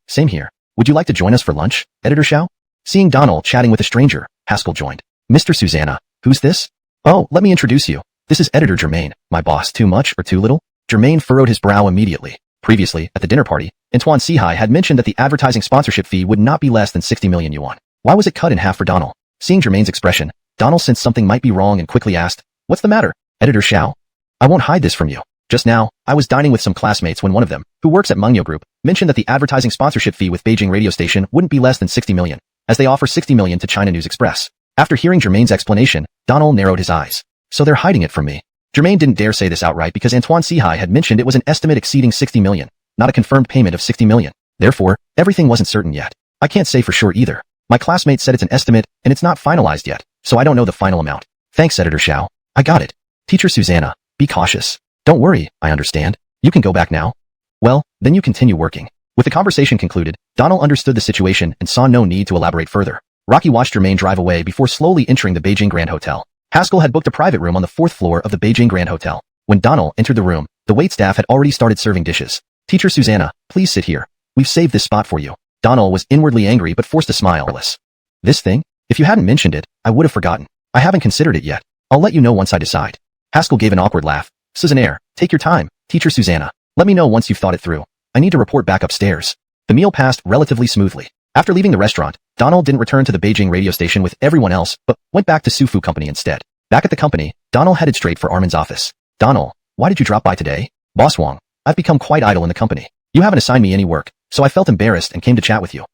Same here. Would you like to join us for lunch, Editor Xiao? Seeing Donald chatting with a stranger, Haskell joined. Mr. Susanna, who's this? Oh, let me introduce you. This is Editor Germain, my boss. Too much or too little? Germain furrowed his brow immediately. Previously, at the dinner party, Antoine Sihai had mentioned that the advertising sponsorship fee would not be less than 60 million yuan. Why was it cut in half for Donald? Seeing Germain's expression, Donald sensed something might be wrong and quickly asked, "What's the matter, Editor Xiao? I won't hide this from you. Just now, I was dining with some classmates when one of them, who works at Mengyo Group, mentioned that the advertising sponsorship fee with Beijing radio station wouldn't be less than 60 million, as they offer 60 million to China News Express." After hearing Germain's explanation, Donald narrowed his eyes. So they're hiding it from me. Germain didn't dare say this outright because Antoine Sihai had mentioned it was an estimate exceeding 60 million, not a confirmed payment of 60 million. Therefore, everything wasn't certain yet. I can't say for sure either. My classmate said it's an estimate, and it's not finalized yet, so I don't know the final amount. Thanks, Editor Xiao. I got it. Teacher Susanna, be cautious. Don't worry, I understand. You can go back now. Well, then you continue working. With the conversation concluded, Donald understood the situation and saw no need to elaborate further. Rocky watched Germain drive away before slowly entering the Beijing Grand Hotel. Haskell had booked a private room on the 4th floor of the Beijing Grand Hotel. When Donald entered the room, the waitstaff had already started serving dishes. Teacher Susanna, please sit here. We've saved this spot for you. Donald was inwardly angry but forced a smile. This thing? If you hadn't mentioned it, I would have forgotten. I haven't considered it yet. I'll let you know once I decide. Haskell gave an awkward laugh. Susannaire, take your time, Teacher Susanna. Let me know once you've thought it through. I need to report back upstairs. The meal passed relatively smoothly. After leaving the restaurant, Donald didn't return to the Beijing radio station with everyone else, but went back to Sufu Company instead. Back at the company, Donald headed straight for Armin's office. Donald, why did you drop by today? Boss Wang, I've become quite idle in the company. You haven't assigned me any work, so I felt embarrassed and came to chat with you.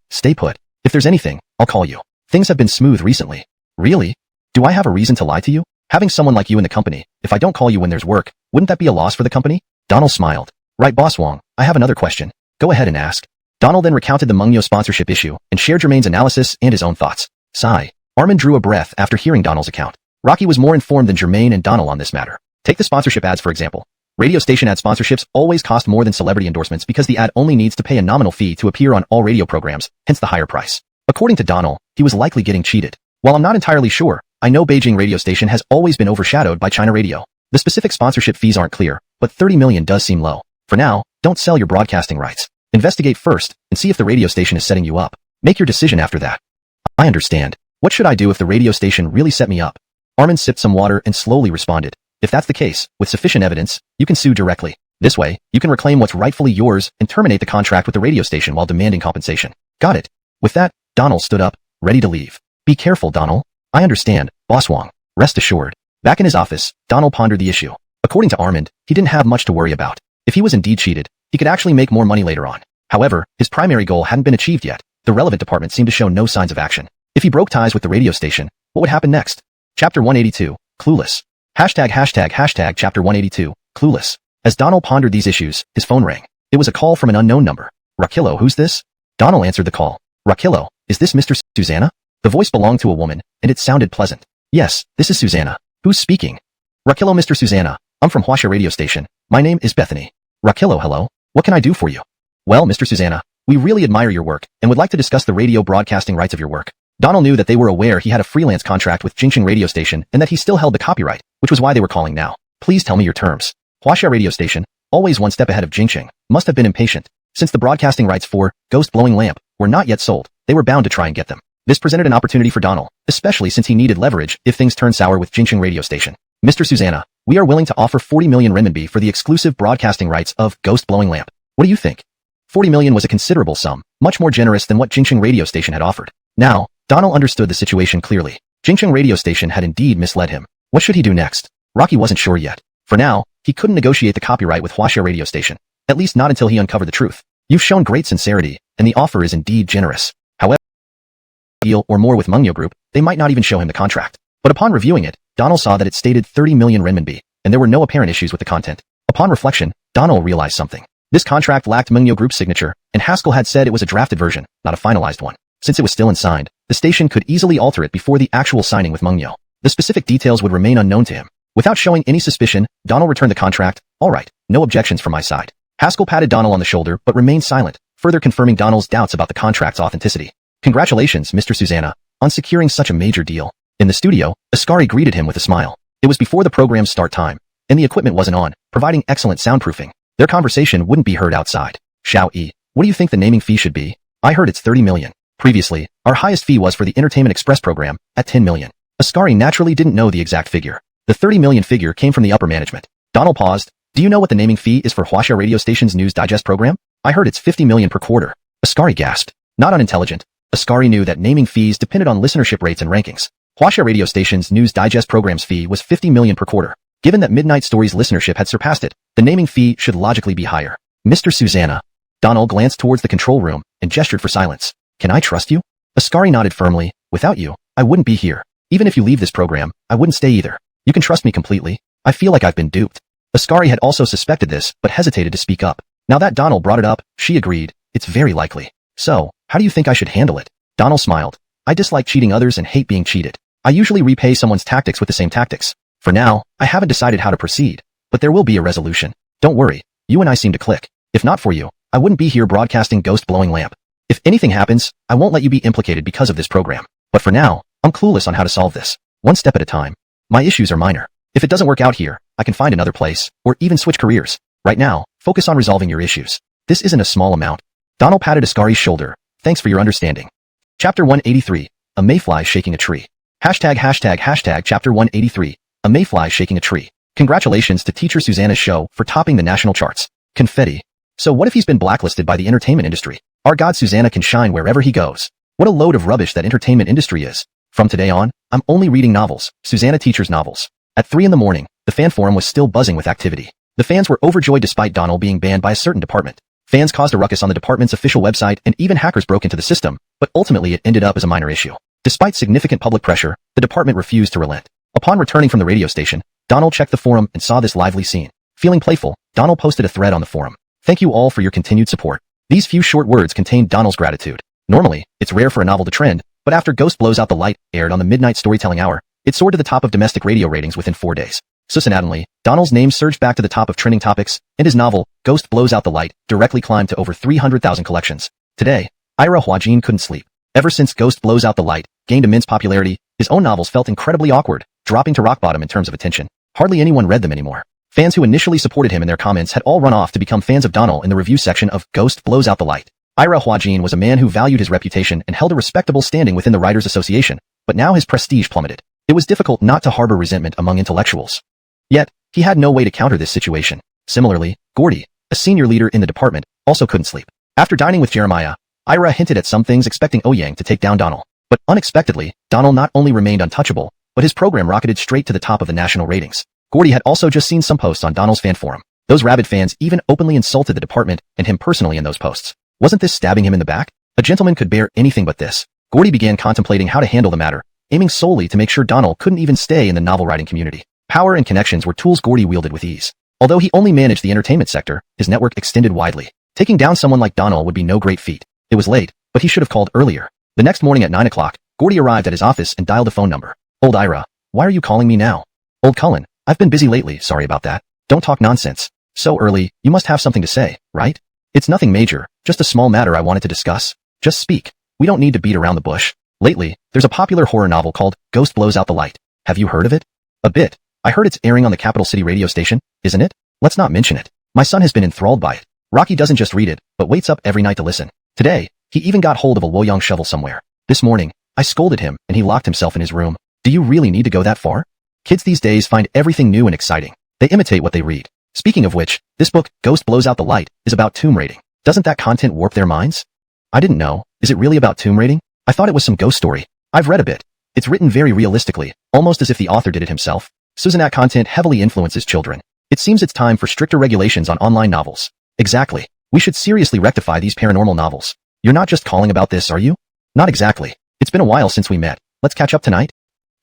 Stay put. If there's anything, I'll call you. Things have been smooth recently. Really? Do I have a reason to lie to you? Having someone like you in the company, if I don't call you when there's work, wouldn't that be a loss for the company? Donald smiled. Right, Boss Wang, I have another question. Go ahead and ask. Donald then recounted the Mengyo sponsorship issue and shared Germain's analysis and his own thoughts. Sigh. Armin drew a breath after hearing Donald's account. Rocky was more informed than Germain and Donald on this matter. Take the sponsorship ads for example. Radio station ad sponsorships always cost more than celebrity endorsements because the ad only needs to pay a nominal fee to appear on all radio programs, hence the higher price. According to Donald, he was likely getting cheated. While I'm not entirely sure, I know Beijing radio station has always been overshadowed by China radio. The specific sponsorship fees aren't clear, but 30 million does seem low. For now, don't sell your broadcasting rights. Investigate first, and see if the radio station is setting you up. Make your decision after that. I understand. What should I do if the radio station really set me up? Armin sipped some water and slowly responded. If that's the case, with sufficient evidence, you can sue directly. This way, you can reclaim what's rightfully yours and terminate the contract with the radio station while demanding compensation. Got it. With that, Donald stood up, ready to leave. Be careful, Donald. I understand, Boss Wang. Rest assured. Back in his office, Donald pondered the issue. According to Armand, he didn't have much to worry about. If he was indeed cheated, he could actually make more money later on. However, his primary goal hadn't been achieved yet. The relevant department seemed to show no signs of action. If he broke ties with the radio station, what would happen next? Chapter 182, Clueless. Hashtag Chapter 182, Clueless. As Donald pondered these issues, his phone rang. It was a call from an unknown number. Rakillo, who's this? Donald answered the call. Rakillo, is this Mr. Susanna? The voice belonged to a woman, and it sounded pleasant. Yes, this is Susanna. Who's speaking? Rakillo, Mr. Susanna. I'm from Huaxia radio station. My name is Bethany. Rakillo, hello. What can I do for you? Well, Mr. Susanna, we really admire your work and would like to discuss the radio broadcasting rights of your work. Donald knew that they were aware he had a freelance contract with Jingqing radio station and that he still held the copyright, which was why they were calling now. Please tell me your terms. Huaxia radio station, always one step ahead of Jingqing, must have been impatient. Since the broadcasting rights for Ghost Blowing Lamp were not yet sold, they were bound to try and get them. This presented an opportunity for Donald, especially since he needed leverage if things turned sour with Jingqing radio station. Mr. Susanna, we are willing to offer 40 million renminbi for the exclusive broadcasting rights of Ghost Blowing Lamp. What do you think? 40 million was a considerable sum, much more generous than what Jingqing radio station had offered. Now, Donald understood the situation clearly. Jingqing radio station had indeed misled him. What should he do next? Rocky wasn't sure yet. For now, he couldn't negotiate the copyright with Huaxia radio station. At least not until he uncovered the truth. You've shown great sincerity, and the offer is indeed generous. However, deal or more with Mengyo Group, they might not even show him the contract. But upon reviewing it, Donald saw that it stated 30 million renminbi, and there were no apparent issues with the content. Upon reflection, Donald realized something. This contract lacked Mengyo Group's signature, and Haskell had said it was a drafted version, not a finalized one. Since it was still unsigned, the station could easily alter it before the actual signing with Mengyo. The specific details would remain unknown to him. Without showing any suspicion, Donald returned the contract. All right, no objections from my side. Haskell patted Donald on the shoulder but remained silent, further confirming Donald's doubts about the contract's authenticity. Congratulations, Mr. Susanna, on securing such a major deal. In the studio, Ascari greeted him with a smile. It was before the program's start time, and the equipment wasn't on, providing excellent soundproofing. Their conversation wouldn't be heard outside. Xiao Yi, what do you think the naming fee should be? I heard it's 30 million. Previously, our highest fee was for the Entertainment Express program, at 10 million. Ascari naturally didn't know the exact figure. The 30 million figure came from the upper management. Donald paused. Do you know what the naming fee is for Huaxia radio station's News Digest program? I heard it's 50 million per quarter. Ascari gasped. Not unintelligent. Ascari knew that naming fees depended on listenership rates and rankings. Huaxia radio station's News Digest program's fee was 50 million per quarter. Given that Midnight Story's listenership had surpassed it, the naming fee should logically be higher. Mr. Susanna. Donald glanced towards the control room and gestured for silence. Can I trust you? Ascari nodded firmly. Without you, I wouldn't be here. Even if you leave this program, I wouldn't stay either. You can trust me completely. I feel like I've been duped. Ascari had also suspected this, but hesitated to speak up. Now that Donald brought it up, she agreed. It's very likely. So, how do you think I should handle it? Donald smiled. I dislike cheating others and hate being cheated. I usually repay someone's tactics with the same tactics. For now, I haven't decided how to proceed, but there will be a resolution. Don't worry, you and I seem to click. If not for you, I wouldn't be here broadcasting Ghost Blowing Lamp. If anything happens, I won't let you be implicated because of this program. But for now, I'm clueless on how to solve this. One step at a time. My issues are minor. If it doesn't work out here, I can find another place, or even switch careers. Right now, focus on resolving your issues. This isn't a small amount. Donald patted Ascari's shoulder. Thanks for your understanding. Chapter 183. A Mayfly Shaking a Tree. Hashtag Chapter 183. A Mayfly Shaking a Tree. Congratulations to Teacher Susanna's show for topping the national charts. Confetti. So what if he's been blacklisted by the entertainment industry? Our god Susanna can shine wherever he goes. What a load of rubbish that entertainment industry is. From today on, I'm only reading novels, Susanna Teacher's novels. At 3 in the morning, the fan forum was still buzzing with activity. The fans were overjoyed despite Donald being banned by a certain department. Fans caused a ruckus on the department's official website and even hackers broke into the system, but ultimately it ended up as a minor issue. Despite significant public pressure, the department refused to relent. Upon returning from the radio station, Donald checked the forum and saw this lively scene. Feeling playful, Donald posted a thread on the forum. Thank you all for your continued support. These few short words contained Donald's gratitude. Normally, it's rare for a novel to trend, but after Ghost Blows Out the Light aired on the Midnight Storytelling Hour, it soared to the top of domestic radio ratings within 4 days. Suddenly, Donald's name surged back to the top of trending topics, and his novel, Ghost Blows Out the Light, directly climbed to over 300,000 collections. Today, Ira Huajin couldn't sleep. Ever since Ghost Blows Out the Light gained immense popularity, his own novels felt incredibly awkward, dropping to rock bottom in terms of attention. Hardly anyone read them anymore. Fans who initially supported him in their comments had all run off to become fans of Donald in the review section of Ghost Blows Out the Light. Ira Huajin was a man who valued his reputation and held a respectable standing within the Writers' Association, but now his prestige plummeted. It was difficult not to harbor resentment among intellectuals. Yet, he had no way to counter this situation. Similarly, Gordy, a senior leader in the department, also couldn't sleep. After dining with Jeremiah, Ira hinted at some things expecting Ouyang to take down Donald. But unexpectedly, Donald not only remained untouchable, but his program rocketed straight to the top of the national ratings. Gordy had also just seen some posts on Donald's fan forum. Those rabid fans even openly insulted the department and him personally in those posts. Wasn't this stabbing him in the back? A gentleman could bear anything but this. Gordy began contemplating how to handle the matter, aiming solely to make sure Donald couldn't even stay in the novel writing community. Power and connections were tools Gordy wielded with ease. Although he only managed the entertainment sector, his network extended widely. Taking down someone like Donald would be no great feat. It was late, but he should have called earlier. The next morning at 9 o'clock, Gordy arrived at his office and dialed a phone number. Old Ira, why are you calling me now? Old Cullen, I've been busy lately, sorry about that. Don't talk nonsense. So early, you must have something to say, right? It's nothing major, just a small matter I wanted to discuss. Just speak. We don't need to beat around the bush. Lately, there's a popular horror novel called Ghost Blows Out the Light. Have you heard of it? A bit. I heard it's airing on the Capital City radio station, isn't it? Let's not mention it. My son has been enthralled by it. Rocky doesn't just read it, but waits up every night to listen. Today, he even got hold of a Woyong shovel somewhere. This morning, I scolded him and he locked himself in his room. Do you really need to go that far? Kids these days find everything new and exciting. They imitate what they read. Speaking of which, this book, Ghost Blows Out the Light, is about tomb raiding. Doesn't that content warp their minds? I didn't know. Is it really about tomb raiding? I thought it was some ghost story. I've read a bit. It's written very realistically, almost as if the author did it himself. Susanat content heavily influences children. It seems it's time for stricter regulations on online novels. Exactly. We should seriously rectify these paranormal novels. You're not just calling about this, are you? Not exactly. It's been a while since we met. Let's catch up tonight?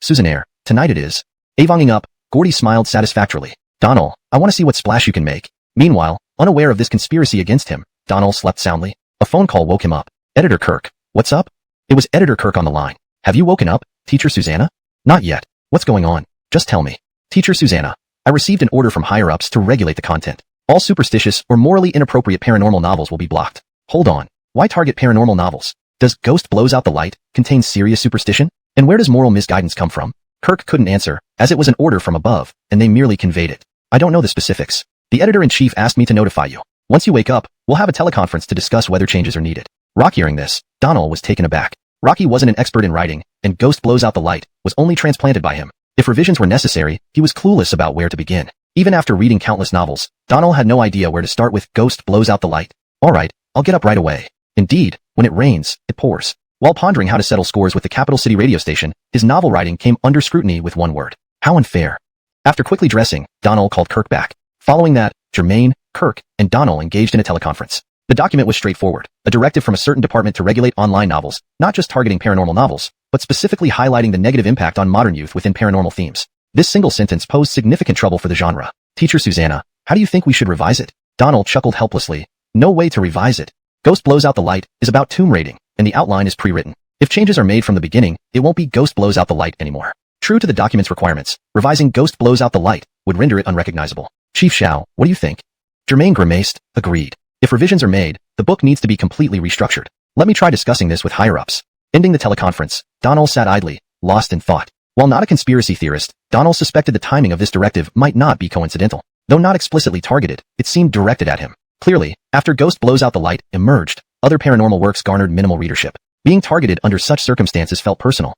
Susannaire, tonight it is. Avonging up, Gordy smiled satisfactorily. Donald, I want to see what splash you can make. Meanwhile, unaware of this conspiracy against him, Donald slept soundly. A phone call woke him up. Editor Kirk, what's up? It was Editor Kirk on the line. Have you woken up, Teacher Susanna? Not yet. What's going on? Just tell me. Teacher Susanna, I received an order from higher-ups to regulate the content. All superstitious or morally inappropriate paranormal novels will be blocked. Hold on. Why target paranormal novels? Does Ghost Blows Out the Light contain serious superstition? And where does moral misguidance come from? Kirk couldn't answer, as it was an order from above, and they merely conveyed it. I don't know the specifics. The editor-in-chief asked me to notify you. Once you wake up, we'll have a teleconference to discuss whether changes are needed. Rocky hearing this, Donald was taken aback. Rocky wasn't an expert in writing, and Ghost Blows Out the Light was only transplanted by him. If revisions were necessary, he was clueless about where to begin. Even after reading countless novels, Donald had no idea where to start with Ghost Blows Out the Light. Alright, I'll get up right away. Indeed, when it rains, it pours. While pondering how to settle scores with the capital city radio station, his novel writing came under scrutiny with one word. How unfair. After quickly dressing, Donald called Kirk back. Following that, Germaine, Kirk, and Donald engaged in a teleconference. The document was straightforward, a directive from a certain department to regulate online novels, not just targeting paranormal novels, but specifically highlighting the negative impact on modern youth within paranormal themes. This single sentence posed significant trouble for the genre. Teacher Susanna, how do you think we should revise it? Donald chuckled helplessly. No way to revise it. Ghost Blows Out the Light is about tomb raiding, and the outline is pre-written. If changes are made from the beginning, it won't be Ghost Blows Out the Light anymore. True to the document's requirements, revising Ghost Blows Out the Light would render it unrecognizable. Chief Shao, what do you think? Germaine grimaced, agreed. If revisions are made, the book needs to be completely restructured. Let me try discussing this with higher-ups. Ending the teleconference, Donald sat idly, lost in thought. While not a conspiracy theorist, Donald suspected the timing of this directive might not be coincidental. Though not explicitly targeted, it seemed directed at him. Clearly, after Ghost Blows Out the Light emerged, other paranormal works garnered minimal readership. Being targeted under such circumstances felt personal.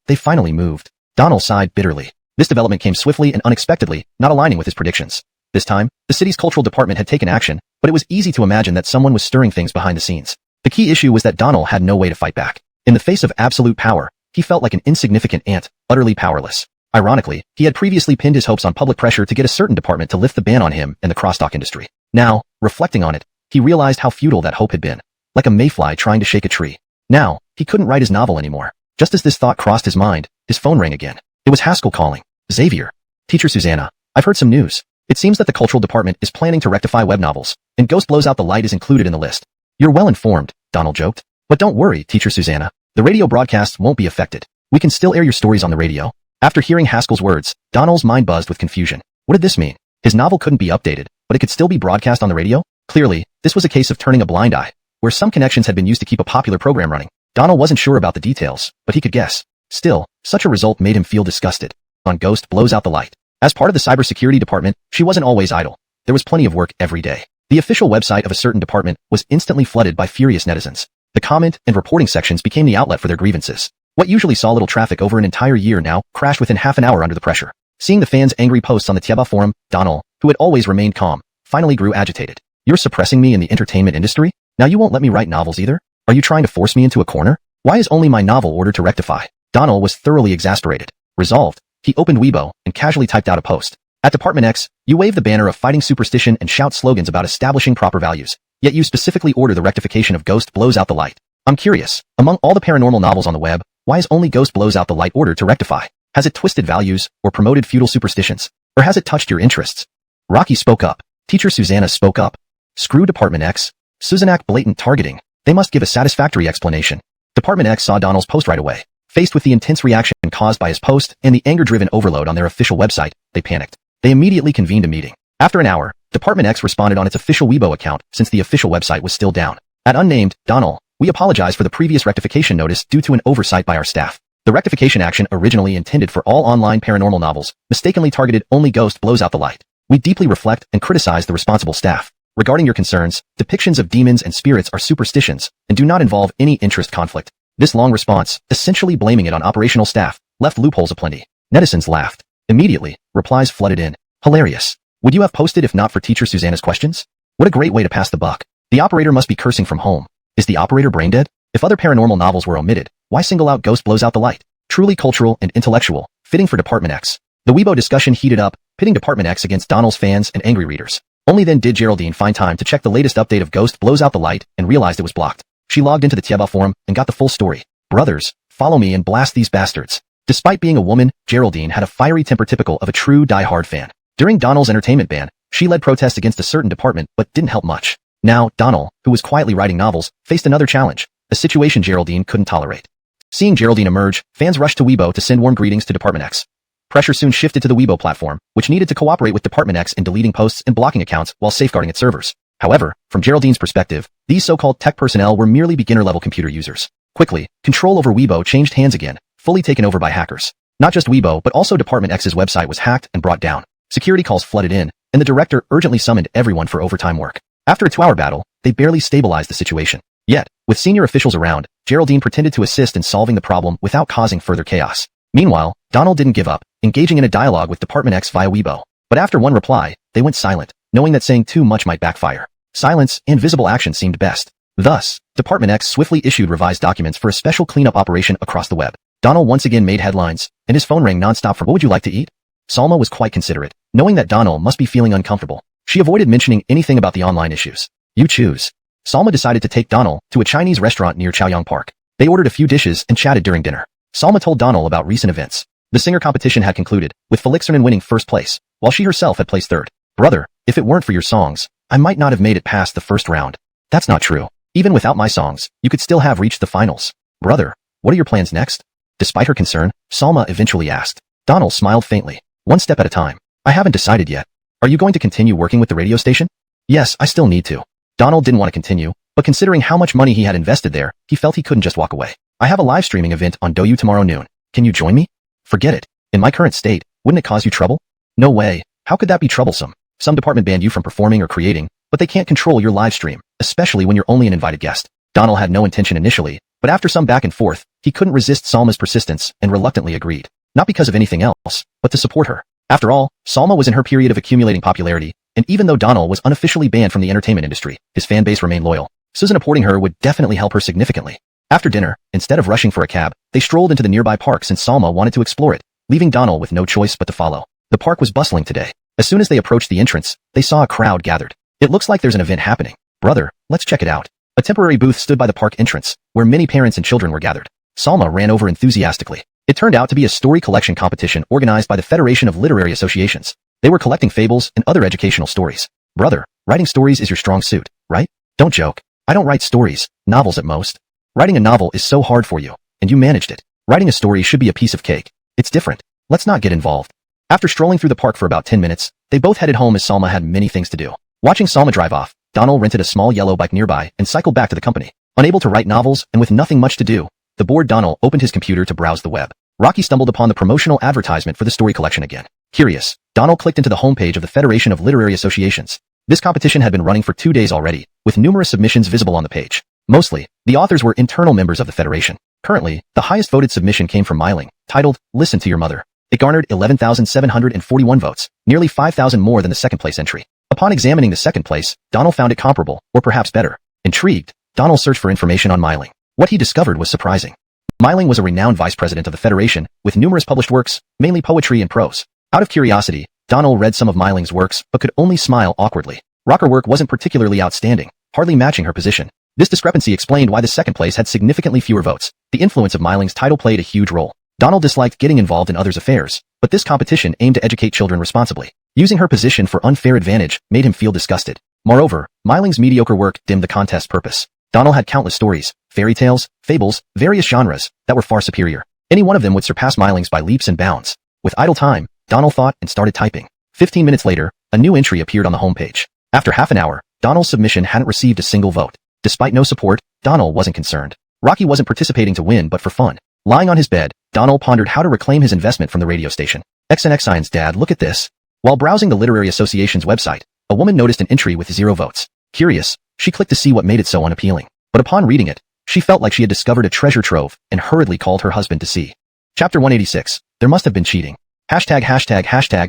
They finally moved. Donald sighed bitterly. This development came swiftly and unexpectedly, not aligning with his predictions. This time, the city's cultural department had taken action, but it was easy to imagine that someone was stirring things behind the scenes. The key issue was that Donald had no way to fight back. In the face of absolute power, he felt like an insignificant ant, utterly powerless. Ironically, he had previously pinned his hopes on public pressure to get a certain department to lift the ban on him and the crosstalk industry. Now, reflecting on it, he realized how futile that hope had been. Like a mayfly trying to shake a tree. Now, he couldn't write his novel anymore. Just as this thought crossed his mind, his phone rang again. It was Haskell calling. Xavier. Teacher Susanna, I've heard some news. It seems that the cultural department is planning to rectify web novels, and Ghost Blows Out the Light is included in the list. You're well informed, Donald joked. But don't worry, Teacher Susanna. The radio broadcasts won't be affected. We can still air your stories on the radio. After hearing Haskell's words, Donald's mind buzzed with confusion. What did this mean? His novel couldn't be updated, but it could still be broadcast on the radio? Clearly, this was a case of turning a blind eye, where some connections had been used to keep a popular program running. Donald wasn't sure about the details, but he could guess. Still, such a result made him feel disgusted. On Ghost Blows Out the Light. As part of the cybersecurity department, she wasn't always idle. There was plenty of work every day. The official website of a certain department was instantly flooded by furious netizens. The comment and reporting sections became the outlet for their grievances. What usually saw little traffic over an entire year now crashed within half an hour under the pressure. Seeing the fans' angry posts on the Tieba forum, Donald, who had always remained calm, finally grew agitated. You're suppressing me in the entertainment industry? Now you won't let me write novels either? Are you trying to force me into a corner? Why is only my novel ordered to rectify? Donald was thoroughly exasperated. Resolved, he opened Weibo and casually typed out a post. At Department X, you wave the banner of fighting superstition and shout slogans about establishing proper values. Yet you specifically order the rectification of Ghost Blows Out the Light. I'm curious, among all the paranormal novels on the web, why is only Ghost Blows Out the Light ordered to rectify? Has it twisted values, or promoted feudal superstitions? Or has it touched your interests? Rocky spoke up. Teacher Susanna spoke up. Screw Department X. Suzanak blatant targeting. They must give a satisfactory explanation. Department X saw Donald's post right away. Faced with the intense reaction caused by his post and the anger-driven overload on their official website, they panicked. They immediately convened a meeting. After an hour, Department X responded on its official Weibo account since the official website was still down. At unnamed, Donald, we apologize for the previous rectification notice due to an oversight by our staff. The rectification action originally intended for all online paranormal novels mistakenly targeted only Ghost Blows Out the Light. We deeply reflect and criticize the responsible staff. Regarding your concerns, depictions of demons and spirits are superstitions and do not involve any interest conflict. This long response, essentially blaming it on operational staff, left loopholes aplenty. Netizens laughed. Immediately, replies flooded in. Hilarious. Would you have posted if not for Teacher Susanna's questions? What a great way to pass the buck. The operator must be cursing from home. Is the operator brain dead? If other paranormal novels were omitted, why single out Ghost Blows Out the Light? Truly cultural and intellectual, fitting for Department X. The Weibo discussion heated up, pitting Department X against Donald's fans and angry readers. Only then did Geraldine find time to check the latest update of Ghost Blows Out the Light and realized it was blocked. She logged into the Tieba forum and got the full story. Brothers, follow me and blast these bastards. Despite being a woman, Geraldine had a fiery temper typical of a true die-hard fan. During Donald's entertainment ban, she led protests against a certain department but didn't help much. Now, Donald, who was quietly writing novels, faced another challenge, a situation Geraldine couldn't tolerate. Seeing Geraldine emerge, fans rushed to Weibo to send warm greetings to Department X. Pressure soon shifted to the Weibo platform, which needed to cooperate with Department X in deleting posts and blocking accounts while safeguarding its servers. However, from Geraldine's perspective, these so-called tech personnel were merely beginner-level computer users. Quickly, control over Weibo changed hands again, fully taken over by hackers. Not just Weibo but also Department X's website was hacked and brought down. Security calls flooded in, and the director urgently summoned everyone for overtime work. After a 2-hour battle, they barely stabilized the situation. Yet, with senior officials around, Geraldine pretended to assist in solving the problem without causing further chaos. Meanwhile, Donald didn't give up, engaging in a dialogue with Department X via Weibo. But after one reply, they went silent, knowing that saying too much might backfire. Silence and visible action seemed best. Thus, Department X swiftly issued revised documents for a special cleanup operation across the web. Donald once again made headlines, and his phone rang nonstop for "What would you like to eat?" Salma was quite considerate, knowing that Donald must be feeling uncomfortable. She avoided mentioning anything about the online issues. You choose. Salma decided to take Donald to a Chinese restaurant near Chaoyang Park. They ordered a few dishes and chatted during dinner. Salma told Donald about recent events. The singer competition had concluded, with Felixernan winning first place, while she herself had placed third. Brother, if it weren't for your songs, I might not have made it past the first round. That's not true. Even without my songs, you could still have reached the finals. Brother, what are your plans next? Despite her concern, Salma eventually asked. Donald smiled faintly. One step at a time. I haven't decided yet. Are you going to continue working with the radio station? Yes, I still need to. Donald didn't want to continue, but considering how much money he had invested there, he felt he couldn't just walk away. I have a live streaming event on Douyu tomorrow noon. Can you join me? Forget it. In my current state, wouldn't it cause you trouble? No way. How could that be troublesome? Some department banned you from performing or creating, but they can't control your live stream, especially when you're only an invited guest. Donald had no intention initially, but after some back and forth, he couldn't resist Salma's persistence and reluctantly agreed. Not because of anything else, but to support her. After all, Salma was in her period of accumulating popularity, and even though Donald was unofficially banned from the entertainment industry, his fan base remained loyal. Susan supporting her would definitely help her significantly. After dinner, instead of rushing for a cab, they strolled into the nearby park since Salma wanted to explore it, leaving Donald with no choice but to follow. The park was bustling today. As soon as they approached the entrance, they saw a crowd gathered. It looks like there's an event happening. Brother, let's check it out. A temporary booth stood by the park entrance, where many parents and children were gathered. Salma ran over enthusiastically. It turned out to be a story collection competition organized by the Federation of Literary Associations. They were collecting fables and other educational stories. Brother, writing stories is your strong suit, right? Don't joke. I don't write stories, novels at most. Writing a novel is so hard for you, and you managed it. Writing a story should be a piece of cake. It's different. Let's not get involved. After strolling through the park for about 10 minutes, they both headed home as Salma had many things to do. Watching Salma drive off, Donald rented a small yellow bike nearby and cycled back to the company. Unable to write novels and with nothing much to do, the bored Donald opened his computer to browse the web. Rocky stumbled upon the promotional advertisement for the story collection again. Curious, Donald clicked into the homepage of the Federation of Literary Associations. This competition had been running for 2 days already, with numerous submissions visible on the page. Mostly, the authors were internal members of the Federation. Currently, the highest voted submission came from Myling, titled, Listen to Your Mother. It garnered 11,741 votes, nearly 5,000 more than the second place entry. Upon examining the second place, Donald found it comparable, or perhaps better. Intrigued, Donald searched for information on Myling. What he discovered was surprising. Myling was a renowned vice president of the Federation, with numerous published works, mainly poetry and prose. Out of curiosity, Donald read some of Myling's works, but could only smile awkwardly. Rocker work wasn't particularly outstanding, hardly matching her position. This discrepancy explained why the second place had significantly fewer votes. The influence of Myling's title played a huge role. Donald disliked getting involved in others' affairs, but this competition aimed to educate children responsibly. Using her position for unfair advantage made him feel disgusted. Moreover, Myling's mediocre work dimmed the contest's purpose. Donald had countless stories, fairy tales, fables, various genres, that were far superior. Any one of them would surpass Myling's by leaps and bounds. With idle time, Donald thought and started typing. 15 minutes later, a new entry appeared on the homepage. After half an hour, Donald's submission hadn't received a single vote. Despite no support, Donald wasn't concerned. Rocky wasn't participating to win but for fun. Lying on his bed, Donald pondered how to reclaim his investment from the radio station. XNXine's dad, look at this. While browsing the Literary Association's website, a woman noticed an entry with 0 votes. Curious, she clicked to see what made it so unappealing. But upon reading it, she felt like she had discovered a treasure trove and hurriedly called her husband to see. Chapter 186. There must have been cheating. Hashtag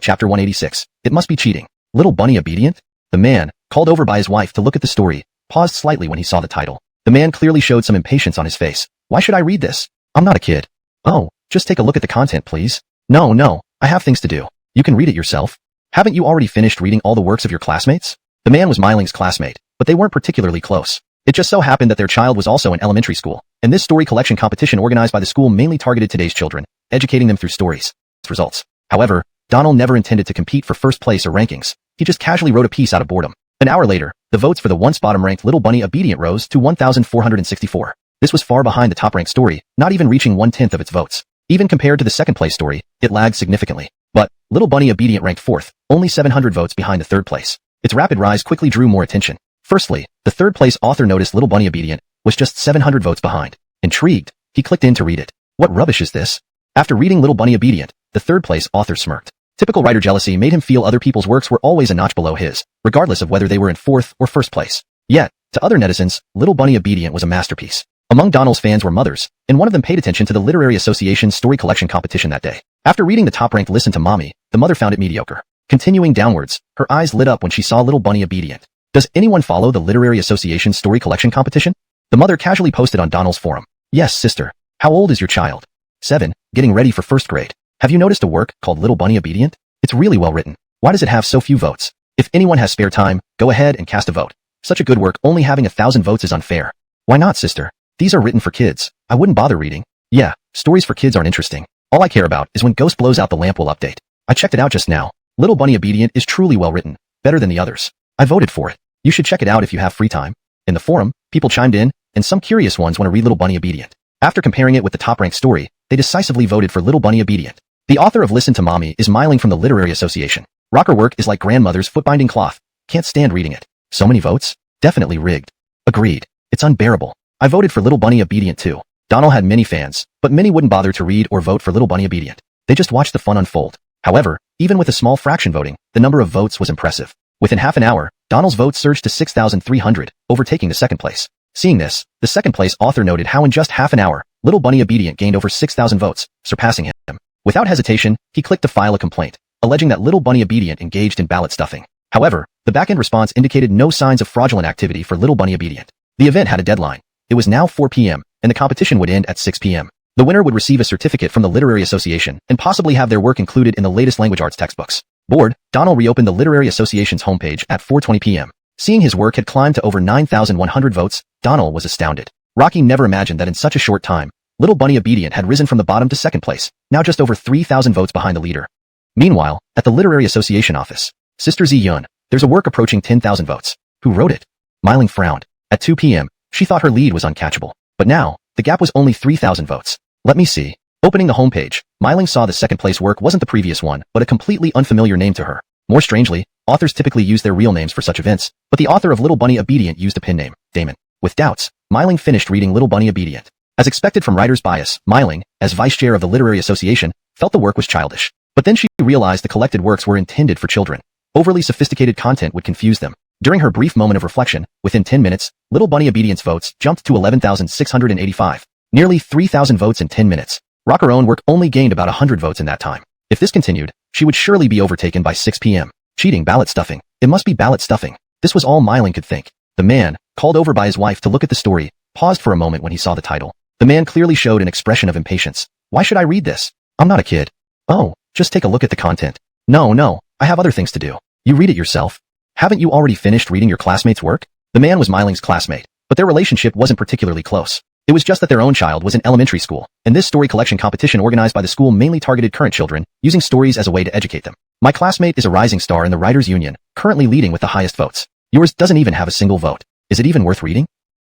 Chapter 186. It must be cheating. Little Bunny obedient? The man, called over by his wife to look at the story, paused slightly when he saw the title. The man clearly showed some impatience on his face. Why should I read this? I'm not a kid. Oh, just take a look at the content, please. No, I have things to do. You can read it yourself. Haven't you already finished reading all the works of your classmates? The man was Myling's classmate, but they weren't particularly close. It just so happened that their child was also in elementary school, and this story collection competition organized by the school mainly targeted today's children, educating them through stories. Results. However, Donald never intended to compete for first place or rankings. He just casually wrote a piece out of boredom. An hour later, the votes for the once bottom-ranked Little Bunny Obedient rose to 1,464. This was far behind the top-ranked story, not even reaching 1/10 of its votes. Even compared to the second-place story, it lagged significantly. But Little Bunny Obedient ranked 4th, only 700 votes behind the third place. Its rapid rise quickly drew more attention. Firstly, the third-place author noticed Little Bunny Obedient was just 700 votes behind. Intrigued, he clicked in to read it. What rubbish is this? After reading Little Bunny Obedient, the third-place author smirked. Typical writer jealousy made him feel other people's works were always a notch below his, regardless of whether they were in fourth or first place. Yet, to other netizens, Little Bunny Obedient was a masterpiece. Among Donald's fans were mothers, and one of them paid attention to the Literary Association's story collection competition that day. After reading the top-ranked Listen to Mommy, the mother found it mediocre. Continuing downwards, her eyes lit up when she saw Little Bunny Obedient. Does anyone follow the Literary Association's story collection competition? The mother casually posted on Donald's forum. Yes, sister. How old is your child? 7, getting ready for first grade. Have you noticed a work called Little Bunny Obedient? It's really well written. Why does it have so few votes? If anyone has spare time, go ahead and cast a vote. Such a good work only having 1,000 votes is unfair. Why not, sister? These are written for kids. I wouldn't bother reading. Yeah, stories for kids aren't interesting. All I care about is when Ghost blows out the lamp will update. I checked it out just now. Little Bunny Obedient is truly well written. Better than the others. I voted for it. You should check it out if you have free time. In the forum, people chimed in, and some curious ones want to read Little Bunny Obedient. After comparing it with the top-ranked story, they decisively voted for Little Bunny Obedient. The author of Listen to Mommy is Myling from the Literary Association. Rocker work is like grandmother's foot-binding cloth. Can't stand reading it. So many votes? Definitely rigged. Agreed. It's unbearable. I voted for Little Bunny Obedient too. Donald had many fans, but many wouldn't bother to read or vote for Little Bunny Obedient. They just watched the fun unfold. However, even with a small fraction voting, the number of votes was impressive. Within half an hour, Donald's votes surged to 6,300, overtaking the second place. Seeing this, the second place author noted how in just half an hour, Little Bunny Obedient gained over 6,000 votes, surpassing him. Without hesitation, he clicked to file a complaint, alleging that Little Bunny Obedient engaged in ballot stuffing. However, the back-end response indicated no signs of fraudulent activity for Little Bunny Obedient. The event had a deadline. It was now 4 p.m., and the competition would end at 6 p.m. The winner would receive a certificate from the Literary Association and possibly have their work included in the latest language arts textbooks. Bored, Donald reopened the Literary Association's homepage at 4:20 p.m. Seeing his work had climbed to over 9,100 votes, Donald was astounded. Rocky never imagined that in such a short time, Little Bunny Obedient had risen from the bottom to second place, now just over 3,000 votes behind the leader. Meanwhile, at the Literary Association office, Sister Zi Yun, there's a work approaching 10,000 votes. Who wrote it? Myling frowned. At 2 p.m., she thought her lead was uncatchable. But now, the gap was only 3,000 votes. Let me see. Opening the homepage, Myling saw the second-place work wasn't the previous one, but a completely unfamiliar name to her. More strangely, authors typically use their real names for such events, but the author of Little Bunny Obedient used a pen name, Damon. With doubts, Myling finished reading Little Bunny Obedient. As expected from writer's bias, Myling, as vice chair of the Literary Association, felt the work was childish. But then she realized the collected works were intended for children. Overly sophisticated content would confuse them. During her brief moment of reflection, within 10 minutes, Little Bunny Obedient's votes jumped to 11,685. Nearly 3,000 votes in 10 minutes. Rocker own work only gained about 100 votes in that time. If this continued, she would surely be overtaken by 6 p.m. Cheating, ballot stuffing. It must be ballot stuffing. This was all Myling could think. The man, called over by his wife to look at the story, paused for a moment when he saw the title. The man clearly showed an expression of impatience. Why should I read this? I'm not a kid. Oh, just take a look at the content. No, I have other things to do. You read it yourself. Haven't you already finished reading your classmate's work? The man was Myling's classmate, but their relationship wasn't particularly close. It was just that their own child was in elementary school, and this story collection competition organized by the school mainly targeted current children, using stories as a way to educate them. My classmate is a rising star in the Writers' Union, currently leading with the highest votes. Yours doesn't even have a single vote. Is it even worth reading?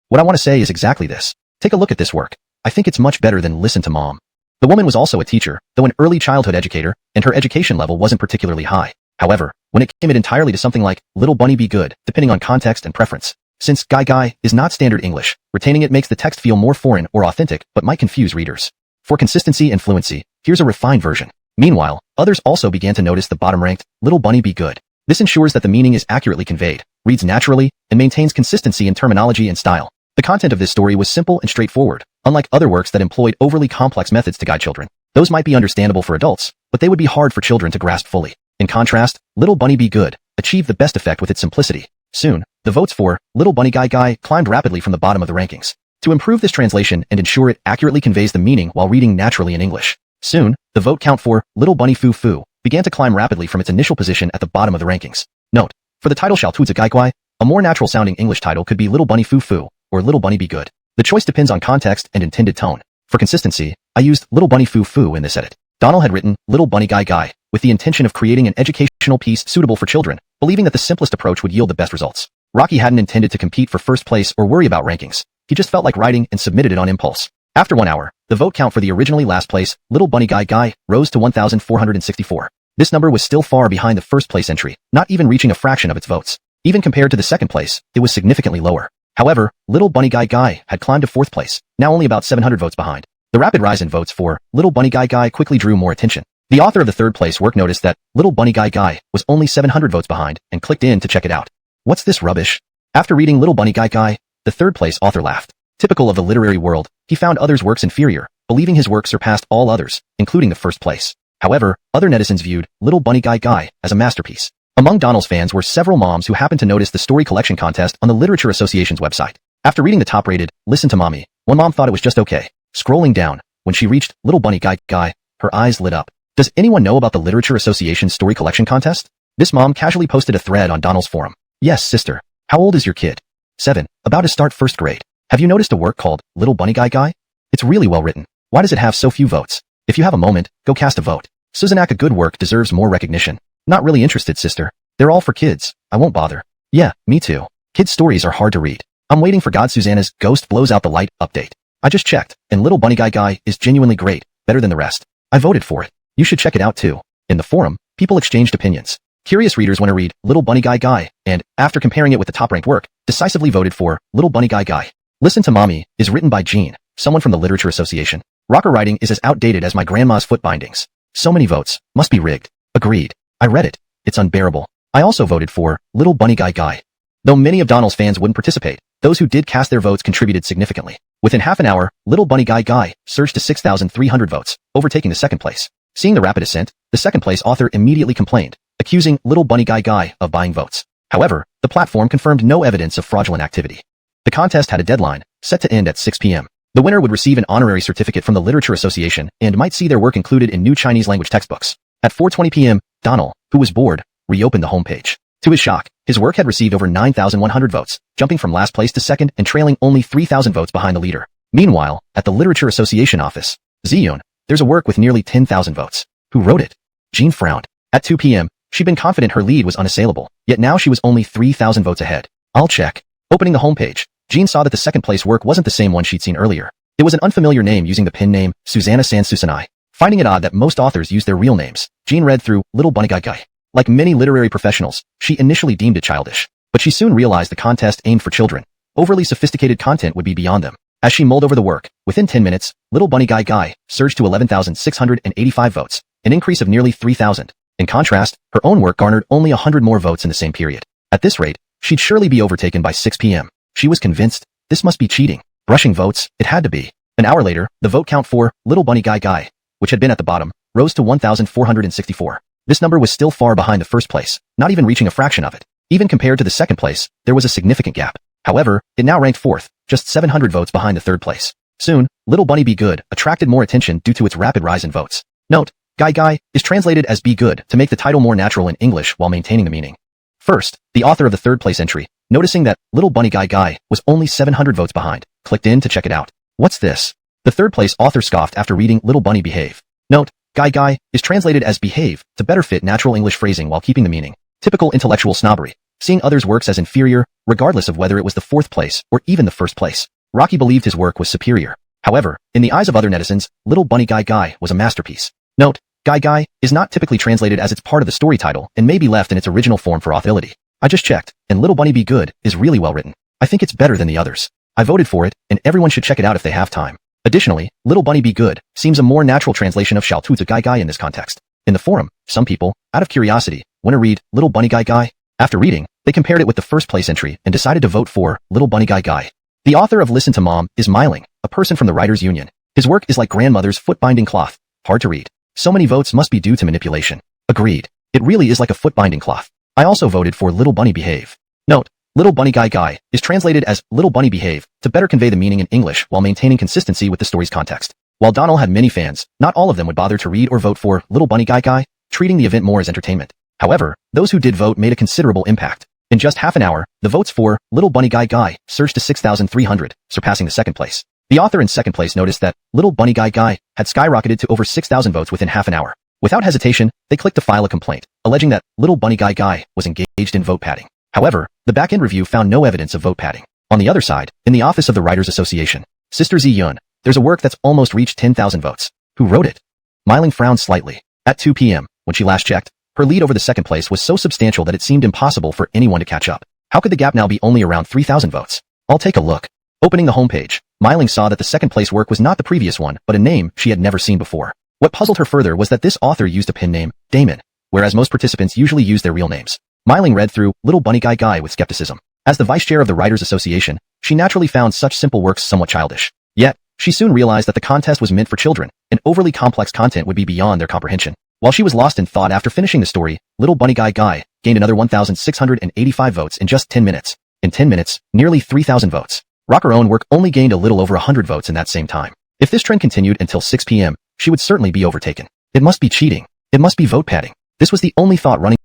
What I want to say is exactly this. Take a look at this work. I think it's much better than Listen to Mom. The woman was also a teacher, though an early childhood educator, and her education level wasn't particularly high. However, when it came entirely to something like Little Bunny Be Good, depending on context and preference. Since Guy is not standard English, retaining it makes the text feel more foreign or authentic, but might confuse readers. For consistency and fluency, here's a refined version. Meanwhile, others also began to notice the bottom-ranked Little Bunny Be Good. This ensures that the meaning is accurately conveyed, reads naturally, and maintains consistency in terminology and style. The content of this story was simple and straightforward, unlike other works that employed overly complex methods to guide children. Those might be understandable for adults, but they would be hard for children to grasp fully. In contrast, Little Bunny Be Good achieved the best effect with its simplicity. Soon, the votes for Little Bunny Guy climbed rapidly from the bottom of the rankings. To improve this translation and ensure it accurately conveys the meaning while reading naturally in English. Soon, the vote count for Little Bunny Foo began to climb rapidly from its initial position at the bottom of the rankings. Note, for the title Xiao Tuzi Guai, a more natural-sounding English title could be Little Bunny Foo or Little Bunny Be Good. The choice depends on context and intended tone. For consistency, I used Little Bunny Foo in this edit. Donald had written Little Bunny Guy with the intention of creating an educational piece suitable for children, believing that the simplest approach would yield the best results. Rocky hadn't intended to compete for first place or worry about rankings. He just felt like writing and submitted it on impulse. After 1 hour, the vote count for the originally last place, Little Bunny Guy rose to 1,464. This number was still far behind the first place entry, not even reaching a fraction of its votes. Even compared to the second place, it was significantly lower. However, Little Bunny Guy had climbed to fourth place, now only about 700 votes behind. The rapid rise in votes for Little Bunny Guy quickly drew more attention. The author of the third place work noticed that Little Bunny Guy was only 700 votes behind and clicked in to check it out. What's this rubbish? After reading Little Bunny Guy, the third place author laughed. Typical of the literary world, he found others' works inferior, believing his work surpassed all others, including the first place. However, other netizens viewed Little Bunny Guy as a masterpiece. Among Donald's fans were several moms who happened to notice the story collection contest on the Literature Association's website. After reading the top-rated, Listen to Mommy, one mom thought it was just okay. Scrolling down, when she reached Little Bunny Guy, her eyes lit up. Does anyone know about the Literature Association's story collection contest? This mom casually posted a thread on Donald's forum. Yes, sister. How old is your kid? 7. About to start first grade. Have you noticed a work called Little Bunny Guy? It's really well written. Why does it have so few votes? If you have a moment, go cast a vote. Suzanak, a good work deserves more recognition. Not really interested, sister. They're all for kids. I won't bother. Yeah, me too. Kids' stories are hard to read. I'm waiting for God Susanna's Ghost Blows Out the Light update. I just checked, and Little Bunny Guy is genuinely great, better than the rest. I voted for it. You should check it out too. In the forum, people exchanged opinions. Curious readers want to read Little Bunny Guy and, after comparing it with the top-ranked work, decisively voted for Little Bunny Guy. Listen to Mommy is written by Jean, someone from the Literature Association. Rocker writing is as outdated as my grandma's foot bindings. So many votes. Must be rigged. Agreed. I read it. It's unbearable. I also voted for Little Bunny Guy. Though many of Donald's fans wouldn't participate, those who did cast their votes contributed significantly. Within half an hour, Little Bunny Guy surged to 6,300 votes, overtaking the second place. Seeing the rapid ascent, the second place author immediately complained, accusing Little Bunny Guy of buying votes. However, the platform confirmed no evidence of fraudulent activity. The contest had a deadline, set to end at 6 p.m. The winner would receive an honorary certificate from the Literature Association and might see their work included in new Chinese language textbooks. At 4:20 p.m., Donald, who was bored, reopened the homepage. To his shock, his work had received over 9,100 votes, jumping from last place to second and trailing only 3,000 votes behind the leader. Meanwhile, at the Literature Association office, Ziyun, there's a work with nearly 10,000 votes. Who wrote it? Jean frowned. At 2 p.m., she'd been confident her lead was unassailable, yet now she was only 3,000 votes ahead. I'll check. Opening the homepage, Jean saw that the second place work wasn't the same one she'd seen earlier. It was an unfamiliar name using the pen name Susanna San Susanai. Finding it odd that most authors use their real names, Jean read through Little Bunny Guy. Like many literary professionals, she initially deemed it childish. But she soon realized the contest aimed for children. Overly sophisticated content would be beyond them. As she mulled over the work, within 10 minutes, Little Bunny Guy surged to 11,685 votes, an increase of nearly 3,000. In contrast, her own work garnered only 100 more votes in the same period. At this rate, she'd surely be overtaken by 6 p.m. She was convinced, this must be cheating. Brushing votes, it had to be. An hour later, the vote count for Little Bunny Guy, which had been at the bottom, rose to 1,464. This number was still far behind the first place, not even reaching a fraction of it. Even compared to the second place, there was a significant gap. However, it now ranked fourth, just 700 votes behind the third place. Soon, Little Bunny Be Good attracted more attention due to its rapid rise in votes. Note, Guy is translated as Be Good to make the title more natural in English while maintaining the meaning. First, the author of the third place entry, noticing that Little Bunny Guy was only 700 votes behind, clicked in to check it out. What's this? The third place author scoffed after reading Little Bunny Behave. Note, Guy is translated as behave to better fit natural English phrasing while keeping the meaning. Typical intellectual snobbery, seeing others' works as inferior, regardless of whether it was the fourth place or even the first place. Rocky believed his work was superior. However, in the eyes of other netizens, Little Bunny Guy was a masterpiece. Note, Guy is not typically translated as it's part of the story title and may be left in its original form for authority. I just checked, and Little Bunny Be Good is really well written. I think it's better than the others. I voted for it, and everyone should check it out if they have time. Additionally, Little Bunny Be Good seems a more natural translation of Xiao Tu to Guy in this context. In the forum, some people, out of curiosity, want to read Little Bunny Guy. After reading, they compared it with the first place entry and decided to vote for Little Bunny Guy. The author of Listen to Mom is Myling, a person from the Writers' Union. His work is like grandmother's foot-binding cloth, hard to read. So many votes must be due to manipulation. Agreed. It really is like a foot-binding cloth. I also voted for Little Bunny Behave. Note, Little Bunny Guy is translated as Little Bunny Behave to better convey the meaning in English while maintaining consistency with the story's context. While Donald had many fans, not all of them would bother to read or vote for Little Bunny Guy, treating the event more as entertainment. However, those who did vote made a considerable impact. In just half an hour, the votes for Little Bunny Guy surged to 6,300, surpassing the second place. The author in second place noticed that Little Bunny Guy had skyrocketed to over 6,000 votes within half an hour. Without hesitation, they clicked to file a complaint, alleging that Little Bunny Guy was engaged in vote padding. However, the back-end review found no evidence of vote padding. On the other side, in the office of the Writers' Association, Sister Ziyun, there's a work that's almost reached 10,000 votes. Who wrote it? Myling frowned slightly. At 2 p.m., when she last checked, her lead over the second place was so substantial that it seemed impossible for anyone to catch up. How could the gap now be only around 3,000 votes? I'll take a look. Opening the homepage, Myling saw that the second place work was not the previous one, but a name she had never seen before. What puzzled her further was that this author used a pen name, Damon, whereas most participants usually use their real names. Myling read through Little Bunny Guy with skepticism. As the vice chair of the Writers Association, she naturally found such simple works somewhat childish. Yet, she soon realized that the contest was meant for children, and overly complex content would be beyond their comprehension. While she was lost in thought after finishing the story, Little Bunny Guy gained another 1,685 votes in just 10 minutes. In 10 minutes, nearly 3,000 votes. Her own work only gained a little over 100 votes in that same time. If this trend continued until 6 p.m., she would certainly be overtaken. It must be cheating. It must be vote padding. This was the only thought running.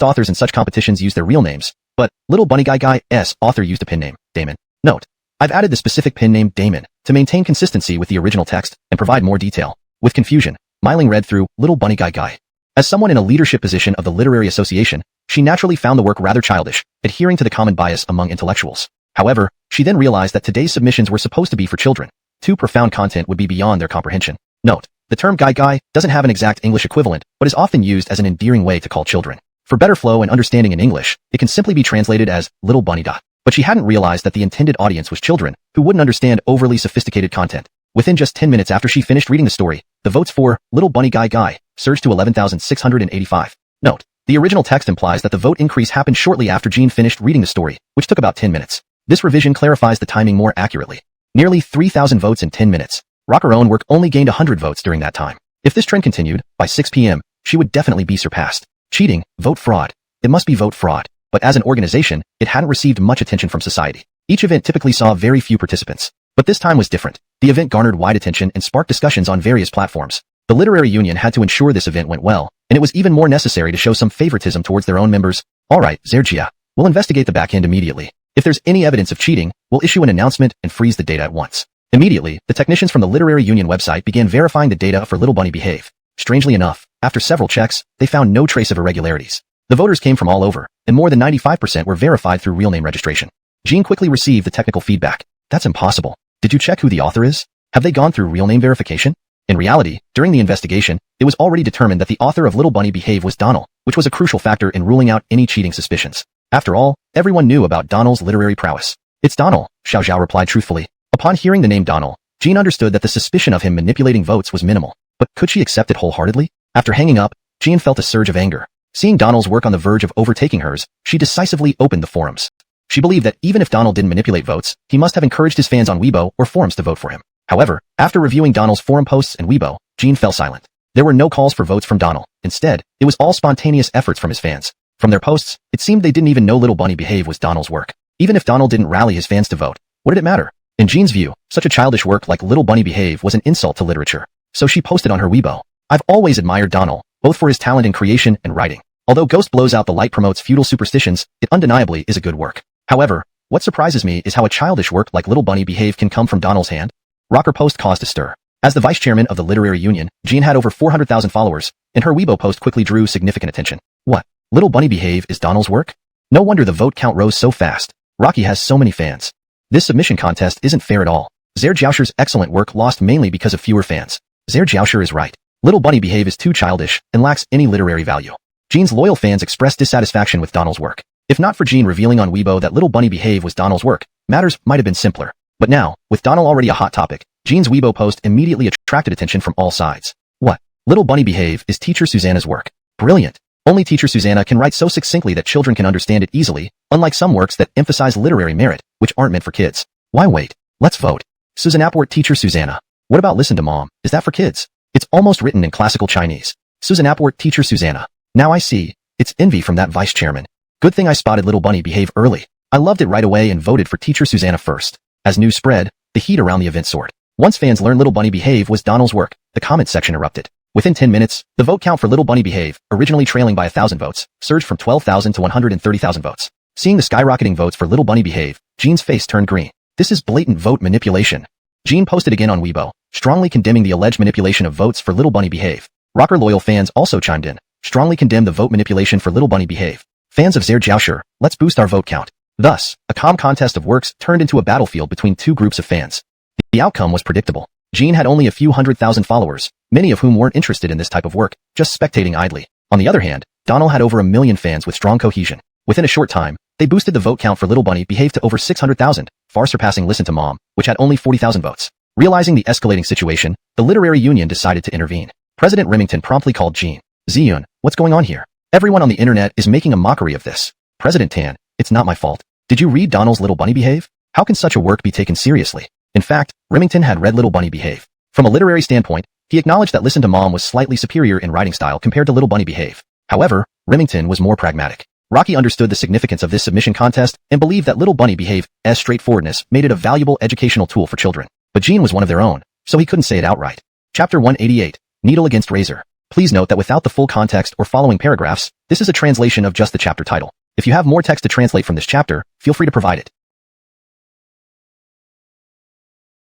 Authors in such competitions use their real names, but Little Bunny Guy's author used a pen name, Damon. Note: I've added the specific pen name Damon to maintain consistency with the original text and provide more detail. With confusion, Myling read through Little Bunny Guy. As someone in a leadership position of the Literary Association, she naturally found the work rather childish, adhering to the common bias among intellectuals. However, she then realized that today's submissions were supposed to be for children. Too profound content would be beyond their comprehension. Note: the term guy doesn't have an exact English equivalent, but is often used as an endearing way to call children. For better flow and understanding in English, it can simply be translated as Little Bunny. But she hadn't realized that the intended audience was children, who wouldn't understand overly sophisticated content. Within just 10 minutes after she finished reading the story, the votes for Little Bunny Guy surged to 11,685. Note: the original text implies that the vote increase happened shortly after Jean finished reading the story, which took about 10 minutes. This revision clarifies the timing more accurately. Nearly 3,000 votes in 10 minutes. Her own work only gained 100 votes during that time. If this trend continued, by 6 p.m., she would definitely be surpassed. Cheating, vote fraud. It must be vote fraud. But as an organization, it hadn't received much attention from society. Each event typically saw very few participants. But this time was different. The event garnered wide attention and sparked discussions on various platforms. The Literary Union had to ensure this event went well, and it was even more necessary to show some favoritism towards their own members. Alright, Zerjia. We'll investigate the back end immediately. If there's any evidence of cheating, we'll issue an announcement and freeze the data at once. Immediately, the technicians from the Literary Union website began verifying the data for Little Bunny Behave. Strangely enough, after several checks, they found no trace of irregularities. The voters came from all over, and more than 95% were verified through real name registration. Jean quickly received the technical feedback. That's impossible. Did you check who the author is? Have they gone through real name verification? In reality, during the investigation, it was already determined that the author of Little Bunny Behave was Donald, which was a crucial factor in ruling out any cheating suspicions. After all, everyone knew about Donald's literary prowess. It's Donald, Xiao Zhao replied truthfully. Upon hearing the name Donald, Jean understood that the suspicion of him manipulating votes was minimal. But could she accept it wholeheartedly? After hanging up, Jean felt a surge of anger. Seeing Donald's work on the verge of overtaking hers, she decisively opened the forums. She believed that even if Donald didn't manipulate votes, he must have encouraged his fans on Weibo or forums to vote for him. However, after reviewing Donald's forum posts and Weibo, Jean fell silent. There were no calls for votes from Donald. Instead, it was all spontaneous efforts from his fans. From their posts, it seemed they didn't even know Little Bunny Behave was Donald's work. Even if Donald didn't rally his fans to vote, what did it matter? In Jean's view, such a childish work like Little Bunny Behave was an insult to literature. So she posted on her Weibo, I've always admired Donald, both for his talent in creation and writing. Although Ghost Blows Out the Light promotes feudal superstitions, it undeniably is a good work. However, what surprises me is how a childish work like Little Bunny Behave can come from Donald's hand. Her post caused a stir. As the vice chairman of the Literary Union, Jean had over 400,000 followers, and her Weibo post quickly drew significant attention. What? Little Bunny Behave is Donald's work? No wonder the vote count rose so fast. Rocky has so many fans. This submission contest isn't fair at all. Zerjiaosher's excellent work lost mainly because of fewer fans. Zerjiaosher is right. Little Bunny Behave is too childish and lacks any literary value. Jean's loyal fans expressed dissatisfaction with Donald's work. If not for Jean revealing on Weibo that Little Bunny Behave was Donald's work, matters might have been simpler. But now, with Donald already a hot topic, Jean's Weibo post immediately attracted attention from all sides. What? Little Bunny Behave is teacher Susanna's work. Brilliant. Only teacher Susanna can write so succinctly that children can understand it easily, unlike some works that emphasize literary merit, which aren't meant for kids. Why wait? Let's vote. Susanaport teacher Susanna. What about Listen to Mom? Is that for kids? It's almost written in classical Chinese. Susanaport teacher Susanna. Now I see. It's envy from that vice chairman. Good thing I spotted Little Bunny Behave early. I loved it right away and voted for teacher Susanna first. As news spread, the heat around the event soared. Once fans learned Little Bunny Behave was Donald's work, the comment section erupted. Within 10 minutes, the vote count for Little Bunny Behave, originally trailing by 1,000 votes, surged from 12,000 to 130,000 votes. Seeing the skyrocketing votes for Little Bunny Behave, Jean's face turned green. This is blatant vote manipulation. Jean posted again on Weibo, strongly condemning the alleged manipulation of votes for Little Bunny Behave. Rocker loyal fans also chimed in, strongly condemned the vote manipulation for Little Bunny Behave. Fans of Zerjiaosher, let's boost our vote count. Thus, a calm contest of works turned into a battlefield between two groups of fans. The outcome was predictable. Jean had only a few 100,000 followers, many of whom weren't interested in this type of work, just spectating idly. On the other hand, Donald had over 1 million fans with strong cohesion. Within a short time, they boosted the vote count for Little Bunny Behave to over 600,000, far surpassing Listen to Mom, which had only 40,000 votes. Realizing the escalating situation, the literary union decided to intervene. President Remington promptly called Jean. Ziyun, what's going on here? Everyone on the internet is making a mockery of this. President Tan, it's not my fault. Did you read Donald's Little Bunny Behave? How can such a work be taken seriously? In fact, Remington had read Little Bunny Behave. From a literary standpoint, he acknowledged that Listen to Mom was slightly superior in writing style compared to Little Bunny Behave. However, Remington was more pragmatic. Rocky understood the significance of this submission contest and believed that Little Bunny Behave's straightforwardness made it a valuable educational tool for children. But Jean was one of their own, so he couldn't say it outright. Chapter 188, Needle Against Razor. Please note that without the full context or following paragraphs, this is a translation of just the chapter title. If you have more text to translate from this chapter, feel free to provide it.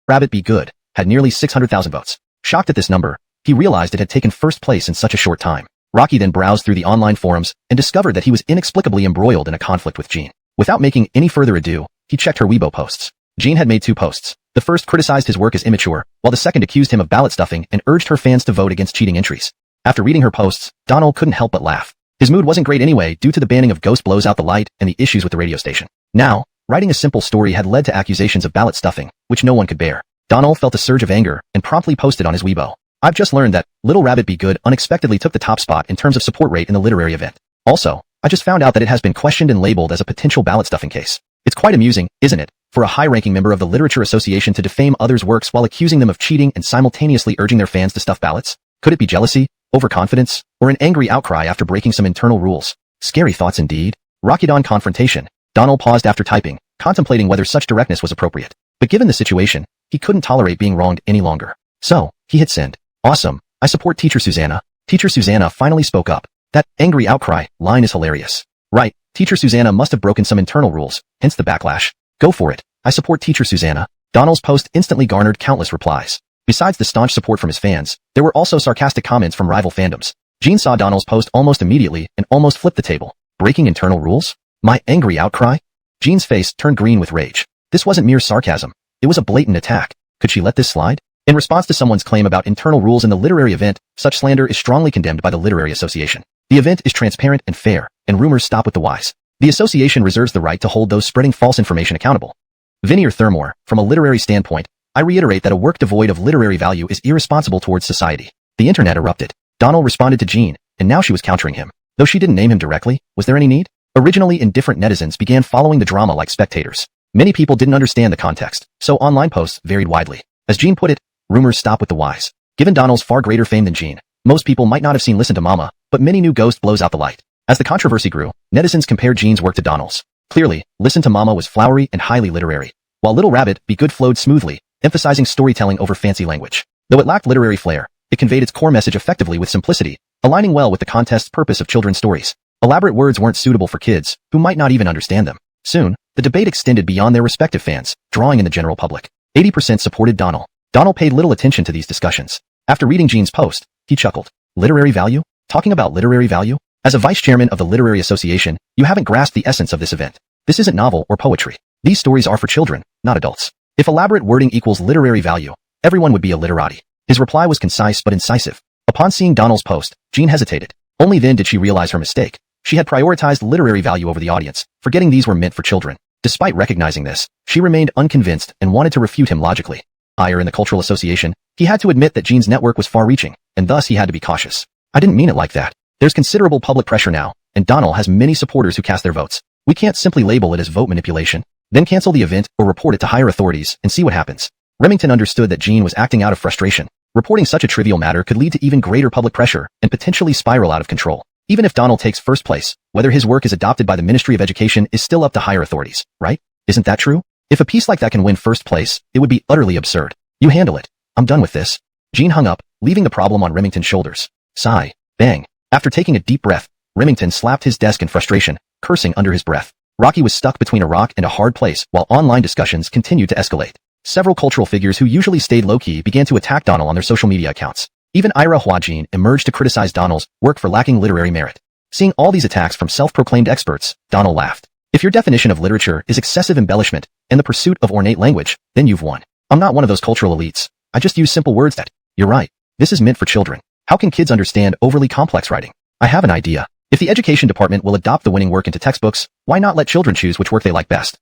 Rabbit Be Good had nearly 600,000 votes. Shocked at this number, he realized it had taken first place in such a short time. Rocky then browsed through the online forums and discovered that he was inexplicably embroiled in a conflict with Jean. Without making any further ado, he checked her Weibo posts. Jean had made 2 posts. The first criticized his work as immature, while the second accused him of ballot stuffing and urged her fans to vote against cheating entries. After reading her posts, Donald couldn't help but laugh. His mood wasn't great anyway due to the banning of Ghost Blows Out the Light and the issues with the radio station. Now, writing a simple story had led to accusations of ballot stuffing, which no one could bear. Donald felt a surge of anger and promptly posted on his Weibo. I've just learned that Little Rabbit Be Good unexpectedly took the top spot in terms of support rate in the literary event. Also, I just found out that it has been questioned and labeled as a potential ballot stuffing case. It's quite amusing, isn't it, for a high-ranking member of the Literature Association to defame others' works while accusing them of cheating and simultaneously urging their fans to stuff ballots? Could it be jealousy, overconfidence, or an angry outcry after breaking some internal rules? Scary thoughts indeed. Rockydon confrontation. Donald paused after typing, contemplating whether such directness was appropriate. But given the situation, he couldn't tolerate being wronged any longer. So, he hit send. Awesome. I support Teacher Susanna. Teacher Susanna finally spoke up. That angry outcry line is hilarious. Right, Teacher Susanna must have broken some internal rules, hence the backlash. Go for it. I support Teacher Susanna. Donald's post instantly garnered countless replies. Besides the staunch support from his fans, there were also sarcastic comments from rival fandoms. Jean saw Donald's post almost immediately and almost flipped the table. Breaking internal rules? My angry outcry? Jean's face turned green with rage. This wasn't mere sarcasm. It was a blatant attack. Could she let this slide? In response to someone's claim about internal rules in the literary event, such slander is strongly condemned by the Literary Association. The event is transparent and fair, and rumors stop with the wise. The association reserves the right to hold those spreading false information accountable. Vinnier Thermore, from a literary standpoint, I reiterate that a work devoid of literary value is irresponsible towards society. The internet erupted. Donald responded to Jean, and now she was countering him. Though she didn't name him directly, was there any need? Originally indifferent netizens began following the drama like spectators. Many people didn't understand the context, so online posts varied widely. As Jean put it, rumors stop with the wise. Given Donald's far greater fame than Jean, most people might not have seen Listen to Mama, but many knew Ghost Blows Out the Light. As the controversy grew, netizens compared Jean's work to Donald's. Clearly, Listen to Mama was flowery and highly literary, while Little Rabbit Be Good flowed smoothly, emphasizing storytelling over fancy language. Though it lacked literary flair, it conveyed its core message effectively with simplicity, aligning well with the contest's purpose of children's stories. Elaborate words weren't suitable for kids, who might not even understand them. Soon, the debate extended beyond their respective fans, drawing in the general public. 80% supported Donald. Donald paid little attention to these discussions. After reading Jean's post, he chuckled. Literary value? Talking about literary value? As a vice chairman of the Literary Association, you haven't grasped the essence of this event. This isn't novel or poetry. These stories are for children, not adults. If elaborate wording equals literary value, everyone would be a literati. His reply was concise but incisive. Upon seeing Donald's post, Jean hesitated. Only then did she realize her mistake. She had prioritized literary value over the audience, forgetting these were meant for children. Despite recognizing this, she remained unconvinced and wanted to refute him logically. Higher in the Cultural Association, he had to admit that Jean's network was far-reaching, and thus he had to be cautious. I didn't mean it like that. There's considerable public pressure now, and Donald has many supporters who cast their votes. We can't simply label it as vote manipulation, then cancel the event or report it to higher authorities and see what happens. Remington understood that Jean was acting out of frustration. Reporting such a trivial matter could lead to even greater public pressure and potentially spiral out of control. Even if Donald takes first place, whether his work is adopted by the Ministry of Education is still up to higher authorities, right? Isn't that true? If a piece like that can win first place, it would be utterly absurd. You handle it. I'm done with this. Jean hung up, leaving the problem on Remington's shoulders. Sigh. Bang. After taking a deep breath, Remington slapped his desk in frustration, cursing under his breath. Rocky was stuck between a rock and a hard place while online discussions continued to escalate. Several cultural figures who usually stayed low-key began to attack Donald on their social media accounts. Even Ira Huajin emerged to criticize Donald's work for lacking literary merit. Seeing all these attacks from self-proclaimed experts, Donald laughed. If your definition of literature is excessive embellishment and the pursuit of ornate language, then you've won. I'm not one of those cultural elites. I just use simple words that, you're right. This is meant for children. How can kids understand overly complex writing? I have an idea. If the education department will adopt the winning work into textbooks, why not let children choose which work they like best?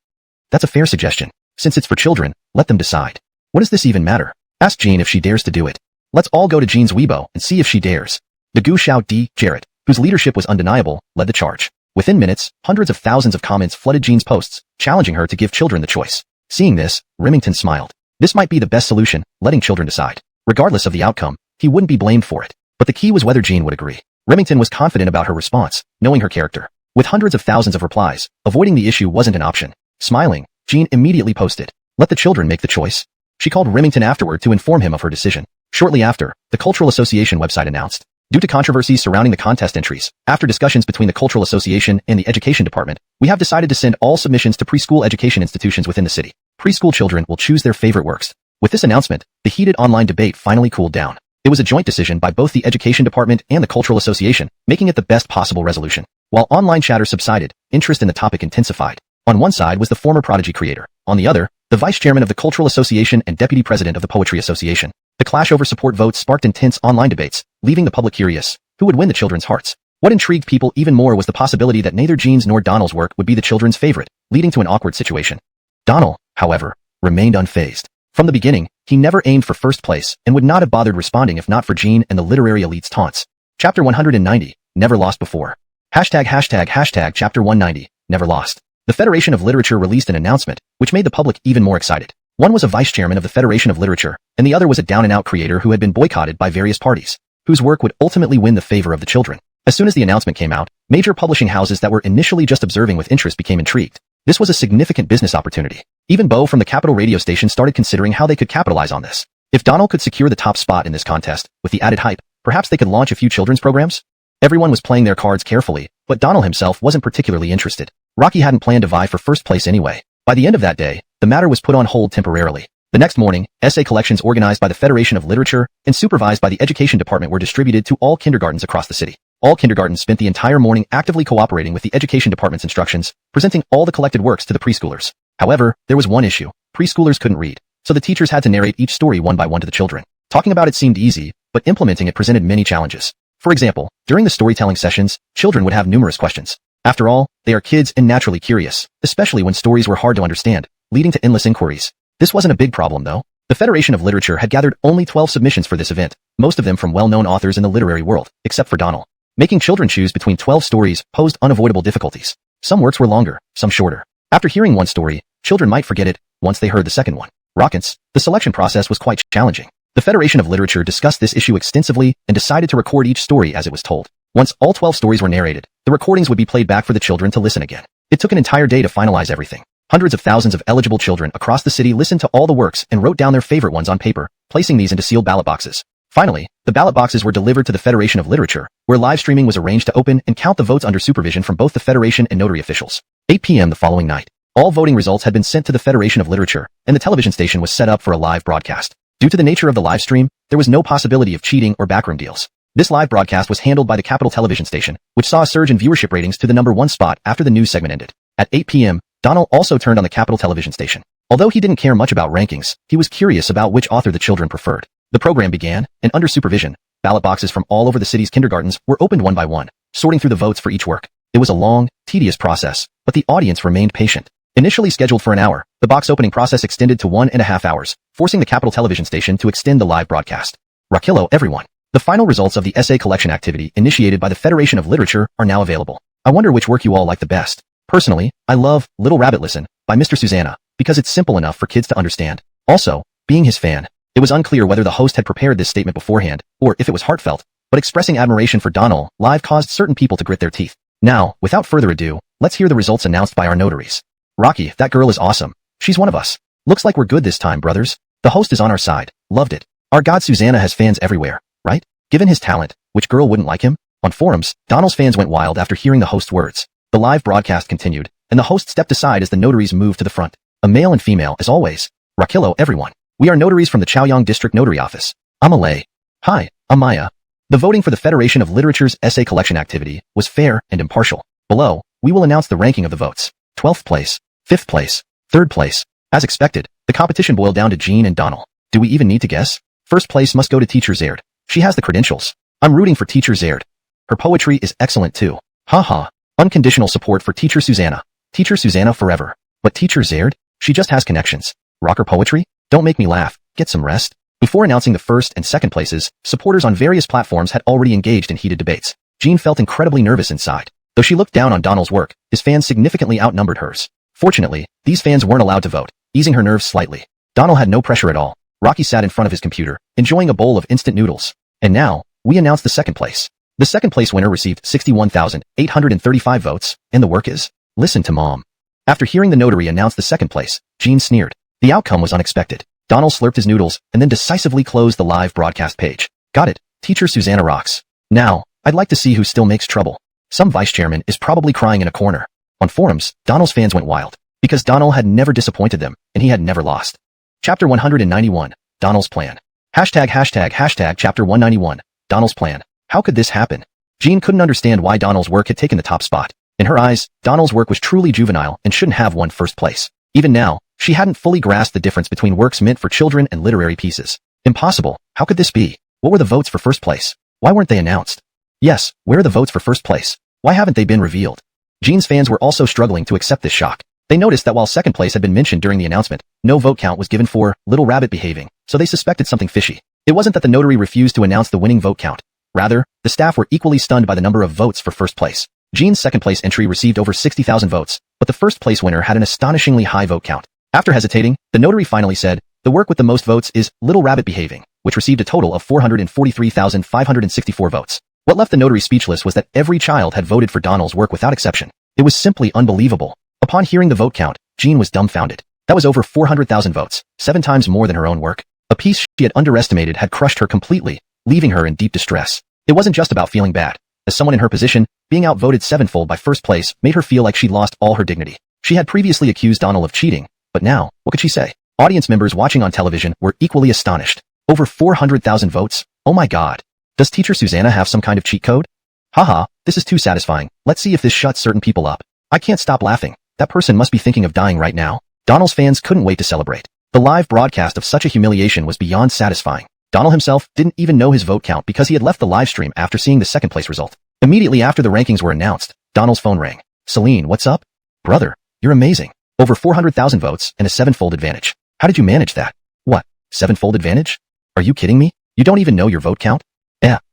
That's a fair suggestion. Since it's for children, let them decide. What does this even matter? Ask Jean if she dares to do it. Let's all go to Jean's Weibo and see if she dares. The Gu Xiao D. Jarrett, whose leadership was undeniable, led the charge. Within minutes, hundreds of thousands of comments flooded Jean's posts, challenging her to give children the choice. Seeing this, Remington smiled. This might be the best solution, letting children decide. Regardless of the outcome, he wouldn't be blamed for it. But the key was whether Jean would agree. Remington was confident about her response, knowing her character. With hundreds of thousands of replies, avoiding the issue wasn't an option. Smiling, Jean immediately posted, "Let the children make the choice." She called Remington afterward to inform him of her decision. Shortly after, the Cultural Association website announced, due to controversies surrounding the contest entries, after discussions between the Cultural Association and the Education Department, we have decided to send all submissions to preschool education institutions within the city. Preschool children will choose their favorite works. With this announcement, the heated online debate finally cooled down. It was a joint decision by both the Education Department and the Cultural Association, making it the best possible resolution. While online chatter subsided, interest in the topic intensified. On one side was the former Prodigy creator. On the other, the vice chairman of the Cultural Association and deputy president of the Poetry Association. The clash over support votes sparked intense online debates, leaving the public curious. Who would win the children's hearts? What intrigued people even more was the possibility that neither Jean's nor Donald's work would be the children's favorite, leading to an awkward situation. Donald, however, remained unfazed. From the beginning, he never aimed for first place and would not have bothered responding if not for Jean and the literary elite's taunts. Chapter 190, Never Lost Before. ####Chapter 190, Never Lost. The Federation of Literature released an announcement, which made the public even more excited. One was a vice chairman of the Federation of Literature, and the other was a down-and-out creator who had been boycotted by various parties, whose work would ultimately win the favor of the children. As soon as the announcement came out, major publishing houses that were initially just observing with interest became intrigued. This was a significant business opportunity. Even Bo from the Capital radio station started considering how they could capitalize on this. If Donald could secure the top spot in this contest, with the added hype, perhaps they could launch a few children's programs? Everyone was playing their cards carefully, but Donald himself wasn't particularly interested. Rocky hadn't planned to vie for first place anyway. By the end of that day, the matter was put on hold temporarily. The next morning, essay collections organized by the Federation of Literature and supervised by the Education Department were distributed to all kindergartens across the city. All kindergartens spent the entire morning actively cooperating with the Education Department's instructions, presenting all the collected works to the preschoolers. However, there was one issue. Preschoolers couldn't read, so the teachers had to narrate each story one by one to the children. Talking about it seemed easy, but implementing it presented many challenges. For example, during the storytelling sessions, children would have numerous questions. After all, they are kids and naturally curious, especially when stories were hard to understand, leading to endless inquiries. This wasn't a big problem though. The Federation of Literature had gathered only 12 submissions for this event, most of them from well-known authors in the literary world, except for Donald. Making children choose between 12 stories posed unavoidable difficulties. Some works were longer, some shorter. After hearing one story, children might forget it once they heard the second one. Rockets, the selection process was quite challenging. The Federation of Literature discussed this issue extensively and decided to record each story as it was told. Once all 12 stories were narrated, the recordings would be played back for the children to listen again. It took an entire day to finalize everything. Hundreds of thousands of eligible children across the city listened to all the works and wrote down their favorite ones on paper, placing these into sealed ballot boxes. Finally, the ballot boxes were delivered to the Federation of Literature, where live streaming was arranged to open and count the votes under supervision from both the Federation and notary officials. 8 p.m. the following night. All voting results had been sent to the Federation of Literature, and the television station was set up for a live broadcast. Due to the nature of the live stream, there was no possibility of cheating or backroom deals. This live broadcast was handled by the Capital Television Station, which saw a surge in viewership ratings to the #1 spot after the news segment ended. At 8 p.m., Donald also turned on the Capital Television Station. Although he didn't care much about rankings, he was curious about which author the children preferred. The program began, and under supervision, ballot boxes from all over the city's kindergartens were opened one by one, sorting through the votes for each work. It was a long, tedious process, but the audience remained patient. Initially scheduled for an hour, the box opening process extended to 1.5 hours, forcing the Capital Television Station to extend the live broadcast. Rakillo, everyone. The final results of the essay collection activity initiated by the Federation of Literature are now available. I wonder which work you all like the best. Personally, I love Little Rabbit Listen by Mr. Susanna, because it's simple enough for kids to understand. Also, being his fan, it was unclear whether the host had prepared this statement beforehand, or if it was heartfelt, but expressing admiration for Donald live caused certain people to grit their teeth. Now, without further ado, let's hear the results announced by our notaries. Rocky, that girl is awesome. She's one of us. Looks like we're good this time, brothers. The host is on our side. Loved it. Our god Susanna has fans everywhere, right? Given his talent, which girl wouldn't like him? On forums, Donald's fans went wild after hearing the host's words. The live broadcast continued, and the host stepped aside as the notaries moved to the front. A male and female, as always. Rakillo, everyone. We are notaries from the Chaoyang District Notary Office. I'm Alay. Hi, I'm Maya. The voting for the Federation of Literature's essay collection activity was fair and impartial. Below, we will announce the ranking of the votes. 12th place, 5th place, 3rd place. As expected, the competition boiled down to Jean and Donald. Do we even need to guess? First place must go to Teacher Zaird. She has the credentials. I'm rooting for Teacher Zaird. Her poetry is excellent too. Haha. Unconditional support for Teacher Susanna. Teacher Susanna forever. But Teacher Zaird? She just has connections. Rocker poetry? Don't make me laugh. get some rest? Before announcing the first and second places, supporters on various platforms had already engaged in heated debates. Jean felt incredibly nervous inside. Though she looked down on Donald's work, his fans significantly outnumbered hers. Fortunately, these fans weren't allowed to vote, easing her nerves slightly. Donald had no pressure at all. Rocky sat in front of his computer, enjoying a bowl of instant noodles. And now, we announce the second place. The second place winner received 61,835 votes, and the work is, Listen to Mom. After hearing the notary announce the second place, Jean sneered. The outcome was unexpected. Donald slurped his noodles and then decisively closed the live broadcast page. Got it. Teacher Susanna rocks. Now, I'd like to see who still makes trouble. Some vice chairman is probably crying in a corner. On forums, Donald's fans went wild, because Donald had never disappointed them, and he had never lost. Chapter 191, Donald's Plan. Hashtag Chapter 191, Donald's Plan. How could this happen? Jean couldn't understand why Donald's work had taken the top spot. In her eyes, Donald's work was truly juvenile and shouldn't have won first place. Even now, she hadn't fully grasped the difference between works meant for children and literary pieces. Impossible. How could this be? What were the votes for first place? Why weren't they announced? Yes, where are the votes for first place? Why haven't they been revealed? Jean's fans were also struggling to accept this shock. They noticed that while second place had been mentioned during the announcement, no vote count was given for Little Rabbit Behaving, so they suspected something fishy. It wasn't that the notary refused to announce the winning vote count. Rather, the staff were equally stunned by the number of votes for first place. Jean's second place entry received over 60,000 votes, but the first place winner had an astonishingly high vote count. After hesitating, the notary finally said, the work with the most votes is Little Rabbit Behaving, which received a total of 443,564 votes. What left the notary speechless was that every child had voted for Donald's work without exception. It was simply unbelievable. Upon hearing the vote count, Jean was dumbfounded. That was over 400,000 votes, 7 times more than her own work. A piece she had underestimated had crushed her completely, leaving her in deep distress. It wasn't just about feeling bad. As someone in her position, being outvoted sevenfold by first place made her feel like she'd lost all her dignity. She had previously accused Donald of cheating, but now, what could she say? Audience members watching on television were equally astonished. Over 400,000 votes? Oh my god. Does Teacher Susanna have some kind of cheat code? Haha, this is too satisfying. Let's see if this shuts certain people up. I can't stop laughing. That person must be thinking of dying right now. Donald's fans couldn't wait to celebrate. The live broadcast of such a humiliation was beyond satisfying. Donald himself didn't even know his vote count because he had left the live stream after seeing the second place result. Immediately after the rankings were announced, Donald's phone rang. Celine, what's up? Brother, you're amazing. Over 400,000 votes and a 7-fold advantage. How did you manage that? What? 7-fold advantage? Are you kidding me? You don't even know your vote count?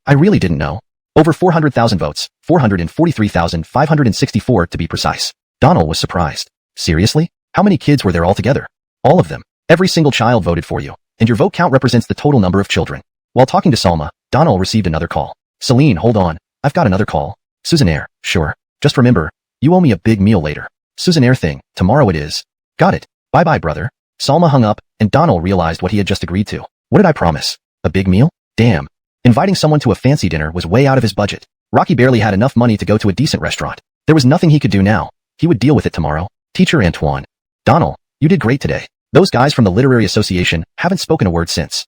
I really didn't know. Over 400,000 votes, 443,564 to be precise. Donald was surprised. Seriously? How many kids were there altogether? All of them. Every single child voted for you, and your vote count represents the total number of children. While talking to Salma, Donald received another call. Celine, hold on. I've got another call. Susannaire, sure. Just remember, you owe me a big meal later. Susannaire thing, tomorrow it is. Got it. Bye-bye, brother. Salma hung up, and Donald realized what he had just agreed to. What did I promise? A big meal? Damn. Inviting someone to a fancy dinner was way out of his budget. Rocky barely had enough money to go to a decent restaurant. There was nothing he could do now. He would deal with it tomorrow. Teacher Antoine. Donald, you did great today. Those guys from the Literary Association haven't spoken a word since.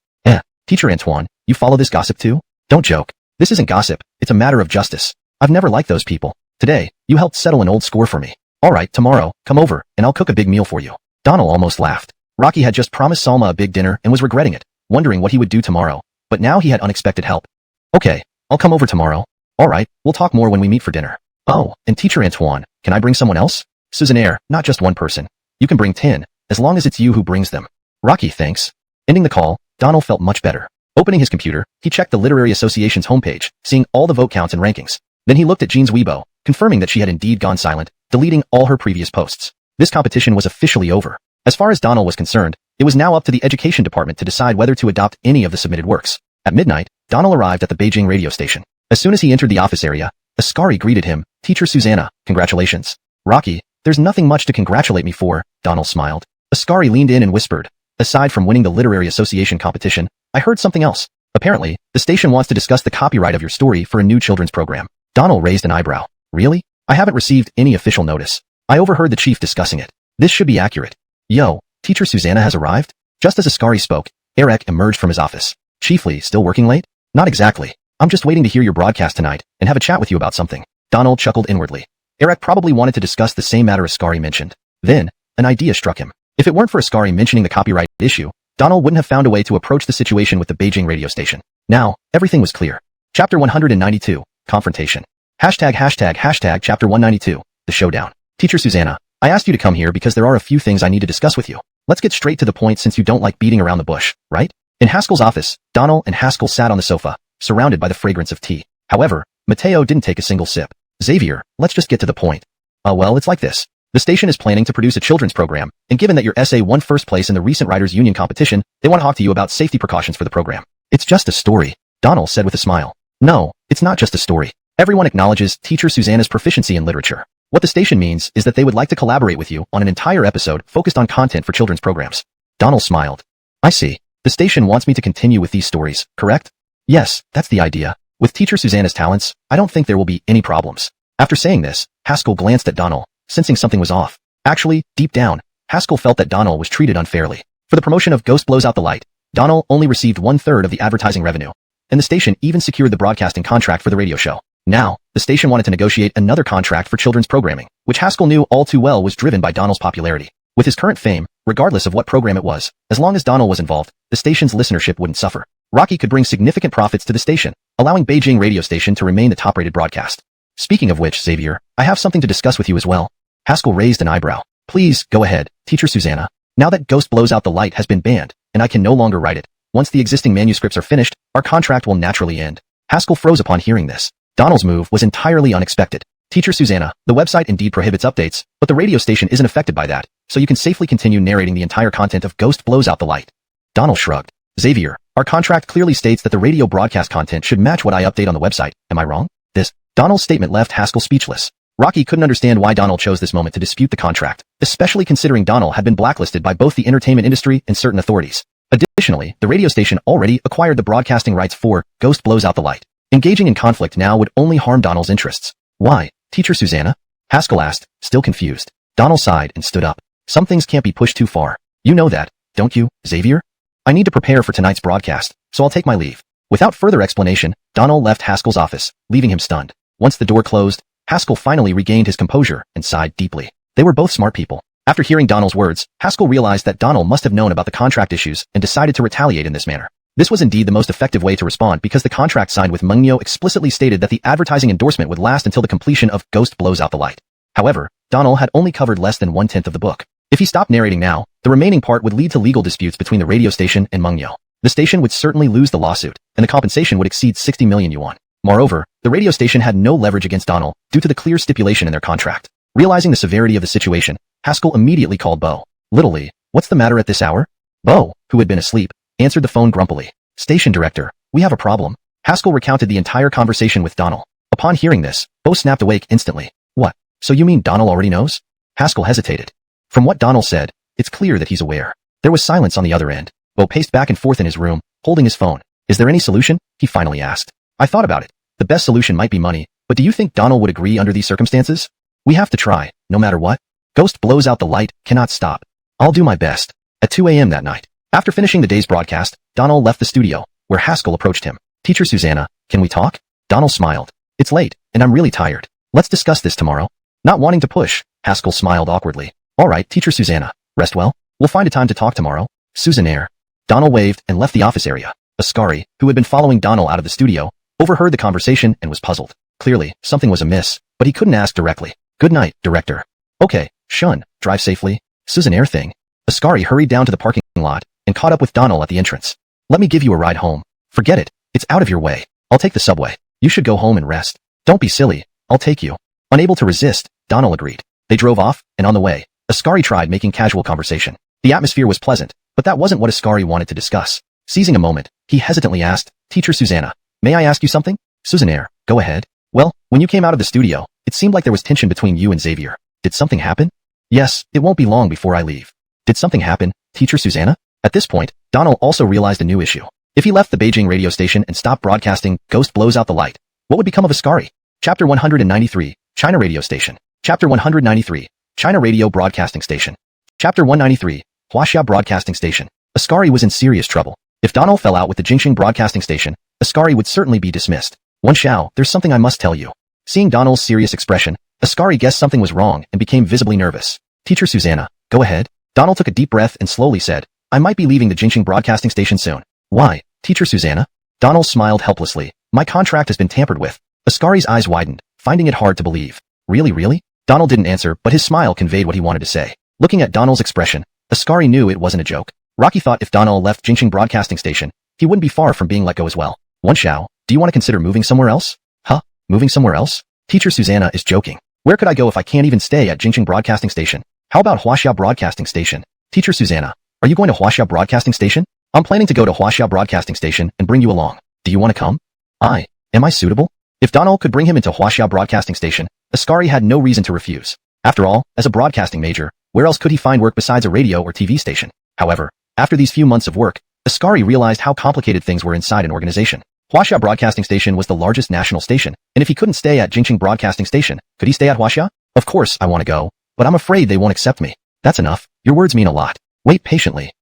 Teacher Antoine, you follow this gossip too? Don't joke. This isn't gossip, it's a matter of justice. I've never liked those people. Today, you helped settle an old score for me. Alright, tomorrow, come over, and I'll cook a big meal for you. Donald almost laughed. Rocky had just promised Salma a big dinner and was regretting it, wondering what he would do tomorrow. But now he had unexpected help. Okay, I'll come over tomorrow. Alright, we'll talk more when we meet for dinner. Oh, and Teacher Antoine, can I bring someone else? Susannaire, not just one person. You can bring 10, as long as it's you who brings them. Rocky, thanks. Ending the call, Donald felt much better. Opening his computer, he checked the Literary Association's homepage, seeing all the vote counts and rankings. Then he looked at Jean's Weibo, confirming that she had indeed gone silent, deleting all her previous posts. This competition was officially over. As far as Donald was concerned, it was now up to the education department to decide whether to adopt any of the submitted works. At midnight, Donald arrived at the Beijing radio station. As soon as he entered the office area, Ascari greeted him. Teacher Susanna, congratulations. Rocky, there's nothing much to congratulate me for, Donald smiled. Ascari leaned in and whispered, aside from winning the Literary Association competition, I heard something else. Apparently, the station wants to discuss the copyright of your story for a new children's program. Donald raised an eyebrow. Really? I haven't received any official notice. I overheard the chief discussing it. This should be accurate. Yo, Teacher Susanna has arrived? Just as Ascari spoke, Eric emerged from his office. Chiefly, still working late? Not exactly. I'm just waiting to hear your broadcast tonight and have a chat with you about something. Donald chuckled inwardly. Eric probably wanted to discuss the same matter Ascari mentioned. Then, an idea struck him. If it weren't for Ascari mentioning the copyright issue, Donald wouldn't have found a way to approach the situation with the Beijing radio station. Now, everything was clear. Chapter 192, Confrontation. Hashtag Chapter 192, The Showdown. Teacher Susanna, I asked you to come here because there are a few things I need to discuss with you. Let's get straight to the point since you don't like beating around the bush, right? In Haskell's office, Donald and Haskell sat on the sofa, surrounded by the fragrance of tea. However, Mateo didn't take a single sip. Xavier, let's just get to the point. Well, it's like this. The station is planning to produce a children's program, and given that your essay won first place in the recent Writers' Union competition, they want to talk to you about safety precautions for the program. It's just a story, Donald said with a smile. No, it's not just a story. Everyone acknowledges teacher Susanna's proficiency in literature. What the station means is that they would like to collaborate with you on an entire episode focused on content for children's programs. Donald smiled. I see. The station wants me to continue with these stories, correct? Yes, that's the idea. With teacher Susanna's talents, I don't think there will be any problems. After saying this, Haskell glanced at Donald, sensing something was off. Actually, deep down, Haskell felt that Donald was treated unfairly. For the promotion of Ghost Blows Out the Light, Donald only received 1/3 of the advertising revenue, and the station even secured the broadcasting contract for the radio show. Now, the station wanted to negotiate another contract for children's programming, which Haskell knew all too well was driven by Donald's popularity. With his current fame, regardless of what program it was, as long as Donald was involved, the station's listenership wouldn't suffer. Rocky could bring significant profits to the station, allowing Beijing radio station to remain the top-rated broadcast. Speaking of which, Xavier, I have something to discuss with you as well. Haskell raised an eyebrow. Please, go ahead, teacher Susanna. Now that Ghost Blows Out the Light has been banned, and I can no longer write it, once the existing manuscripts are finished, our contract will naturally end. Haskell froze upon hearing this. Donald's move was entirely unexpected. Teacher Susanna, the website indeed prohibits updates, but the radio station isn't affected by that, so you can safely continue narrating the entire content of Ghost Blows Out the Light. Donald shrugged. Xavier, our contract clearly states that the radio broadcast content should match what I update on the website. Am I wrong? Donald's statement left Haskell speechless. Rocky couldn't understand why Donald chose this moment to dispute the contract, especially considering Donald had been blacklisted by both the entertainment industry and certain authorities. Additionally, the radio station already acquired the broadcasting rights for Ghost Blows Out the Light. Engaging in conflict now would only harm Donald's interests. Why, teacher Susanna? Haskell asked, still confused. Donald sighed and stood up. Some things can't be pushed too far. You know that, don't you, Xavier? I need to prepare for tonight's broadcast, so I'll take my leave. Without further explanation, Donald left Haskell's office, leaving him stunned. Once the door closed, Haskell finally regained his composure and sighed deeply. They were both smart people. After hearing Donald's words, Haskell realized that Donald must have known about the contract issues and decided to retaliate in this manner. This was indeed the most effective way to respond because the contract signed with Mengyo explicitly stated that the advertising endorsement would last until the completion of Ghost Blows Out the Light. However, Donald had only covered less than 1/10 of the book. If he stopped narrating now, the remaining part would lead to legal disputes between the radio station and Mengyo. The station would certainly lose the lawsuit, and the compensation would exceed 60 million yuan. Moreover, the radio station had no leverage against Donald due to the clear stipulation in their contract. Realizing the severity of the situation, Haskell immediately called Bo. Little Lee, what's the matter at this hour? Bo, who had been asleep, answered the phone grumpily. Station director, we have a problem. Haskell recounted the entire conversation with Donald. Upon hearing this, Bo snapped awake instantly. What? So you mean Donald already knows? Haskell hesitated. From what Donald said, it's clear that he's aware. There was silence on the other end. Bo paced back and forth in his room, holding his phone. Is there any solution? He finally asked. I thought about it. The best solution might be money, but do you think Donald would agree under these circumstances? We have to try, no matter what. Ghost Blows Out the Light cannot stop. I'll do my best. At 2 a.m. that night, after finishing the day's broadcast, Donald left the studio, where Haskell approached him. Teacher Susanna, can we talk? Donald smiled. It's late, and I'm really tired. Let's discuss this tomorrow. Not wanting to push, Haskell smiled awkwardly. All right, teacher Susanna, rest well. We'll find a time to talk tomorrow. Susannaire. Donald waved and left the office area. Ascari, who had been following Donald out of the studio, overheard the conversation and was puzzled. Clearly, something was amiss, but he couldn't ask directly. Good night, director. Okay, Shun, drive safely. Susannaire thing. Ascari hurried down to the parking lot and caught up with Donald at the entrance. Let me give you a ride home. Forget it. It's out of your way. I'll take the subway. You should go home and rest. Don't be silly. I'll take you. Unable to resist, Donald agreed. They drove off, and on the way, Ascari tried making casual conversation. The atmosphere was pleasant, but that wasn't what Ascari wanted to discuss. Seizing a moment, he hesitantly asked, Teacher Susanna, may I ask you something? Susannaire, go ahead. Well, when you came out of the studio, it seemed like there was tension between you and Xavier. Did something happen? Yes, it won't be long before I leave. Did something happen, Teacher Susanna? At this point, Donald also realized a new issue. If he left the Beijing radio station and stopped broadcasting Ghost Blows Out the Light, what would become of Ascari? Chapter 193, China Radio Station. Chapter 193, China Radio Broadcasting Station. Chapter 193, Huaxia Broadcasting Station. Ascari was in serious trouble. If Donald fell out with the Jingxing Broadcasting Station, Ascari would certainly be dismissed. Wen Xiao, there's something I must tell you. Seeing Donald's serious expression, Ascari guessed something was wrong and became visibly nervous. Teacher Susanna, go ahead. Donald took a deep breath and slowly said, I might be leaving the Jingxing Broadcasting Station soon. Why, Teacher Susanna? Donald smiled helplessly. My contract has been tampered with. Ascari's eyes widened, finding it hard to believe. Really? Donald didn't answer, but his smile conveyed what he wanted to say. Looking at Donald's expression, Ascari knew it wasn't a joke. Rocky thought if Donald left Jingqing Broadcasting Station, he wouldn't be far from being let go as well. Wan Xiao, do you want to consider moving somewhere else? Huh? Moving somewhere else? Teacher Susanna is joking. Where could I go if I can't even stay at Jingqing Broadcasting Station? How about Huaxia Broadcasting Station? Teacher Susanna, are you going to Huaxia Broadcasting Station? I'm planning to go to Huaxia Broadcasting Station and bring you along. Do you want to come? Am I suitable? If Donald could bring him into Huaxia Broadcasting Station, Ascari had no reason to refuse. After all, as a broadcasting major, where else could he find work besides a radio or TV station? However, after these few months of work, Ascari realized how complicated things were inside an organization. Huaxia Broadcasting Station was the largest national station, and if he couldn't stay at Jingqing Broadcasting Station, could he stay at Huaxia? Of course, I want to go, but I'm afraid they won't accept me. That's enough. Your words mean a lot. Wait patiently.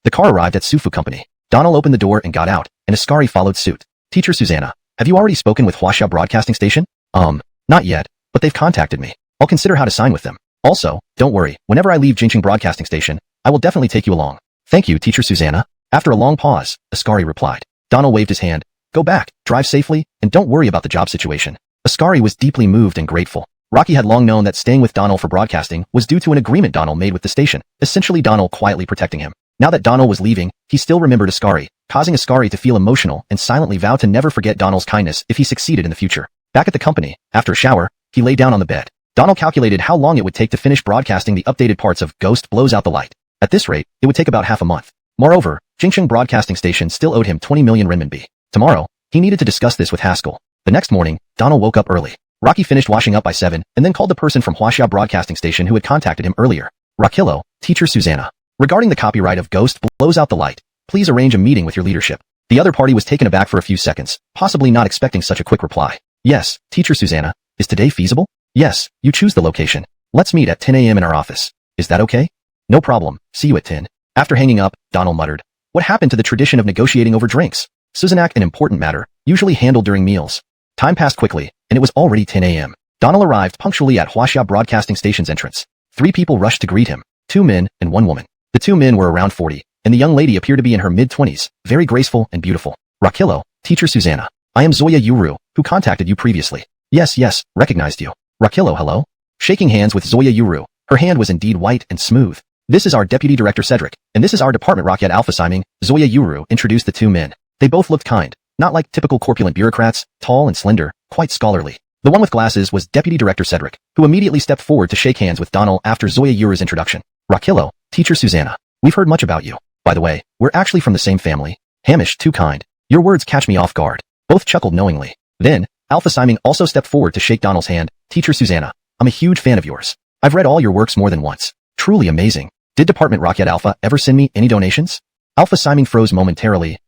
The car arrived at Sufu Company. Donald opened the door and got out, and Ascari followed suit. Teacher Susanna, have you already spoken with Huaxia Broadcasting Station? Not yet, but they've contacted me. I'll consider how to sign with them. Also, don't worry, whenever I leave Jingqing Broadcasting Station, I will definitely take you along. Thank you, Teacher Susanna. After a long pause, Ascari replied. Donald waved his hand. Go back, drive safely, and don't worry about the job situation. Ascari was deeply moved and grateful. Rocky had long known that staying with Donald for broadcasting was due to an agreement Donald made with the station, essentially Donald quietly protecting him. Now that Donald was leaving, he still remembered Ascari, causing Ascari to feel emotional and silently vow to never forget Donald's kindness if he succeeded in the future. Back at the company, after a shower, he lay down on the bed. Donald calculated how long it would take to finish broadcasting the updated parts of Ghost Blows Out the Light. At this rate, it would take about half a month. Moreover, Jingqing Broadcasting Station still owed him 20 million renminbi. Tomorrow, he needed to discuss this with Haskell. The next morning, Donald woke up early. Rocky finished washing up by 7 and then called the person from Huaxia Broadcasting Station who had contacted him earlier. Rockillo, Teacher Susanna. Regarding the copyright of Ghost Blows Out the Light, please arrange a meeting with your leadership. The other party was taken aback for a few seconds, possibly not expecting such a quick reply. Yes, Teacher Susanna. Is today feasible? Yes, you choose the location. Let's meet at 10 a.m. in our office. Is that okay? No problem. See you at 10. After hanging up, Donald muttered. What happened to the tradition of negotiating over drinks? Suzanak, an important matter, usually handled during meals. Time passed quickly, and it was already 10 a.m. Donald arrived punctually at Huaxia Broadcasting Station's entrance. 3 people rushed to greet him, 2 men and 1 woman. The 2 men were around 40, and the young lady appeared to be in her mid-20s, very graceful and beautiful. Rockillo, Teacher Susanna. I am Zoya Yuru, who contacted you previously. Yes, recognized you. Rockillo, hello? Shaking hands with Zoya Yuru, her hand was indeed white and smooth. This is our Deputy Director Cedric, and this is our Department Rocket Alpha Siming. Zoya Yuru introduced the 2 men. They both looked kind, not like typical corpulent bureaucrats, tall and slender, quite scholarly. The one with glasses was Deputy Director Cedric, who immediately stepped forward to shake hands with Donald after Zoya Yuru's introduction. Rockillo, Teacher Susanna. We've heard much about you. By the way, we're actually from the same family. Hamish, too kind. Your words catch me off guard. Both chuckled knowingly. Then, Alpha Siming also stepped forward to shake Donald's hand. Teacher Susanna, I'm a huge fan of yours. I've read all your works more than once. Truly amazing. Did Department Rocket Alpha ever send me any donations? Alpha Siming froze momentarily.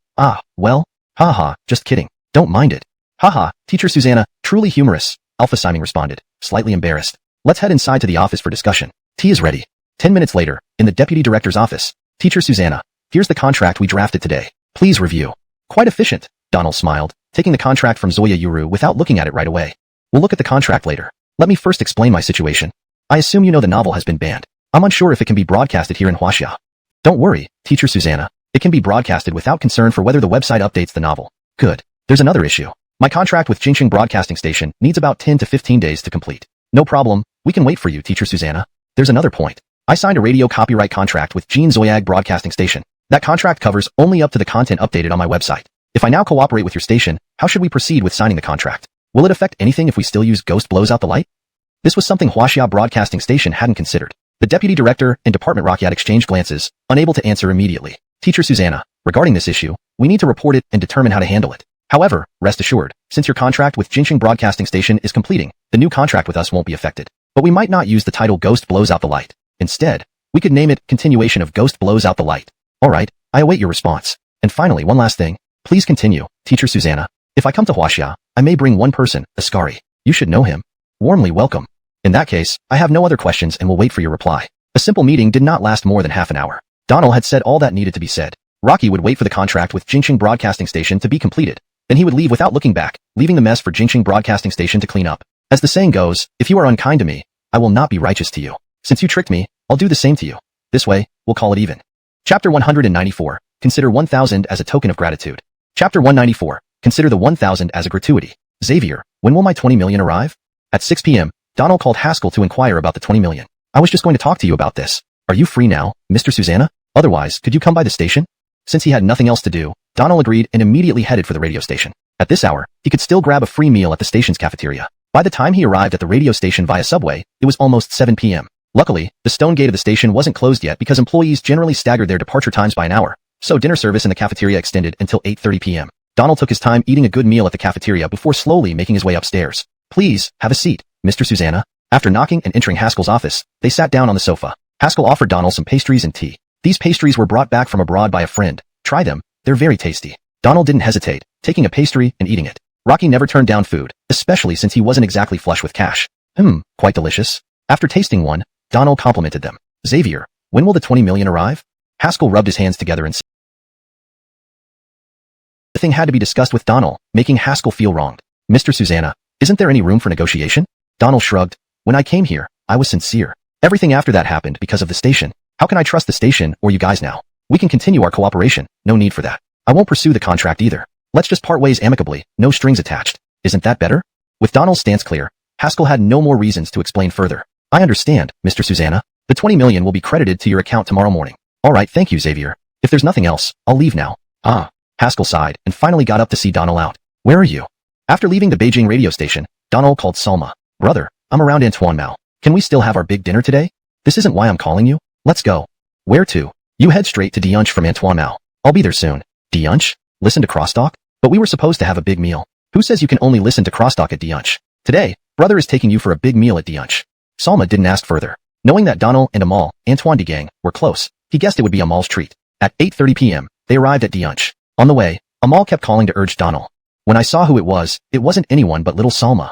Well, haha, just kidding. Don't mind it. Haha, Teacher Susanna, truly humorous. Alpha Siming responded, slightly embarrassed. Let's head inside to the office for discussion. Tea is ready. 10 minutes later, in the Deputy Director's office. Teacher Susanna, here's the contract we drafted today. Please review. Quite efficient, Donald smiled, taking the contract from Zoya Yuru without looking at it right away. We'll look at the contract later. Let me first explain my situation. I assume you know the novel has been banned. I'm unsure if it can be broadcasted here in Huaxia. Don't worry, Teacher Susanna. It can be broadcasted without concern for whether the website updates the novel. Good. There's another issue. My contract with Jingqing Broadcasting Station needs about 10 to 15 days to complete. No problem. We can wait for you, Teacher Susanna. There's another point. I signed a radio copyright contract with Jean Zoyag Broadcasting Station. That contract covers only up to the content updated on my website. If I now cooperate with your station, how should we proceed with signing the contract? Will it affect anything if we still use Ghost Blows Out the Light? This was something Huaxia Broadcasting Station hadn't considered. The Deputy Director and Department Rocket exchanged glances, unable to answer immediately. Teacher Susanna, regarding this issue, we need to report it and determine how to handle it. However, rest assured, since your contract with Jingqing Broadcasting Station is completing, the new contract with us won't be affected. But we might not use the title Ghost Blows Out the Light. Instead, we could name it Continuation of Ghost Blows Out the Light. Alright, I await your response. And finally, one last thing. Please continue, Teacher Susanna. If I come to Huaxia, I may bring one person, Ascari. You should know him. Warmly welcome. In that case, I have no other questions and will wait for your reply. A simple meeting did not last more than half an hour. Donald had said all that needed to be said. Rocky would wait for the contract with Jingqing Broadcasting Station to be completed. Then he would leave without looking back, leaving the mess for Jingqing Broadcasting Station to clean up. As the saying goes, if you are unkind to me, I will not be righteous to you. Since you tricked me, I'll do the same to you. This way, we'll call it even. Chapter 194. Consider 1,000 as a token of gratitude. Chapter 194. Consider the 1,000 as a gratuity. Xavier, when will my 20 million arrive? At 6 p.m., Donald called Haskell to inquire about the 20 million. I was just going to talk to you about this. Are you free now, Mr. Susanna? Otherwise, could you come by the station? Since he had nothing else to do, Donald agreed and immediately headed for the radio station. At this hour, he could still grab a free meal at the station's cafeteria. By the time he arrived at the radio station via subway, it was almost 7 p.m. Luckily, the stone gate of the station wasn't closed yet because employees generally staggered their departure times by an hour, so dinner service in the cafeteria extended until 8:30 p.m. Donald took his time eating a good meal at the cafeteria before slowly making his way upstairs. Please, have a seat, Mr. Susanna. After knocking and entering Haskell's office, they sat down on the sofa. Haskell offered Donald some pastries and tea. These pastries were brought back from abroad by a friend. Try them, they're very tasty. Donald didn't hesitate, taking a pastry and eating it. Rocky never turned down food, especially since he wasn't exactly flush with cash. Quite delicious. After tasting one, Donald complimented them. Xavier, when will the 20 million arrive? Haskell rubbed his hands together and said, the thing had to be discussed with Donald, making Haskell feel wronged. Mr. Susanna, isn't there any room for negotiation? Donald shrugged. When I came here, I was sincere. Everything after that happened because of the station. How can I trust the station or you guys now? We can continue our cooperation, no need for that. I won't pursue the contract either. Let's just part ways amicably, no strings attached. Isn't that better? With Donald's stance clear, Haskell had no more reasons to explain further. I understand, Mr. Susanna. The 20 million will be credited to your account tomorrow morning. All right, thank you, Xavier. If there's nothing else, I'll leave now. Haskell sighed and finally got up to see Donald out. Where are you? After leaving the Beijing radio station, Donald called Salma. Brother, I'm around Antoine Mao. Can we still have our big dinner today? This isn't why I'm calling you. Let's go. Where to? You head straight to Diunch from Antoine Mao. I'll be there soon. Diunch? Listen to crosstalk? But we were supposed to have a big meal. Who says you can only listen to crosstalk at Diunch? Today, brother is taking you for a big meal at Diunch. Salma didn't ask further. Knowing that Donald and Amal, Antoine de Gang, were close, he guessed it would be Amal's treat. At 8:30 p.m., they arrived at Diunch. On the way, Amal kept calling to urge Donald. When I saw who it wasn't anyone but little Salma.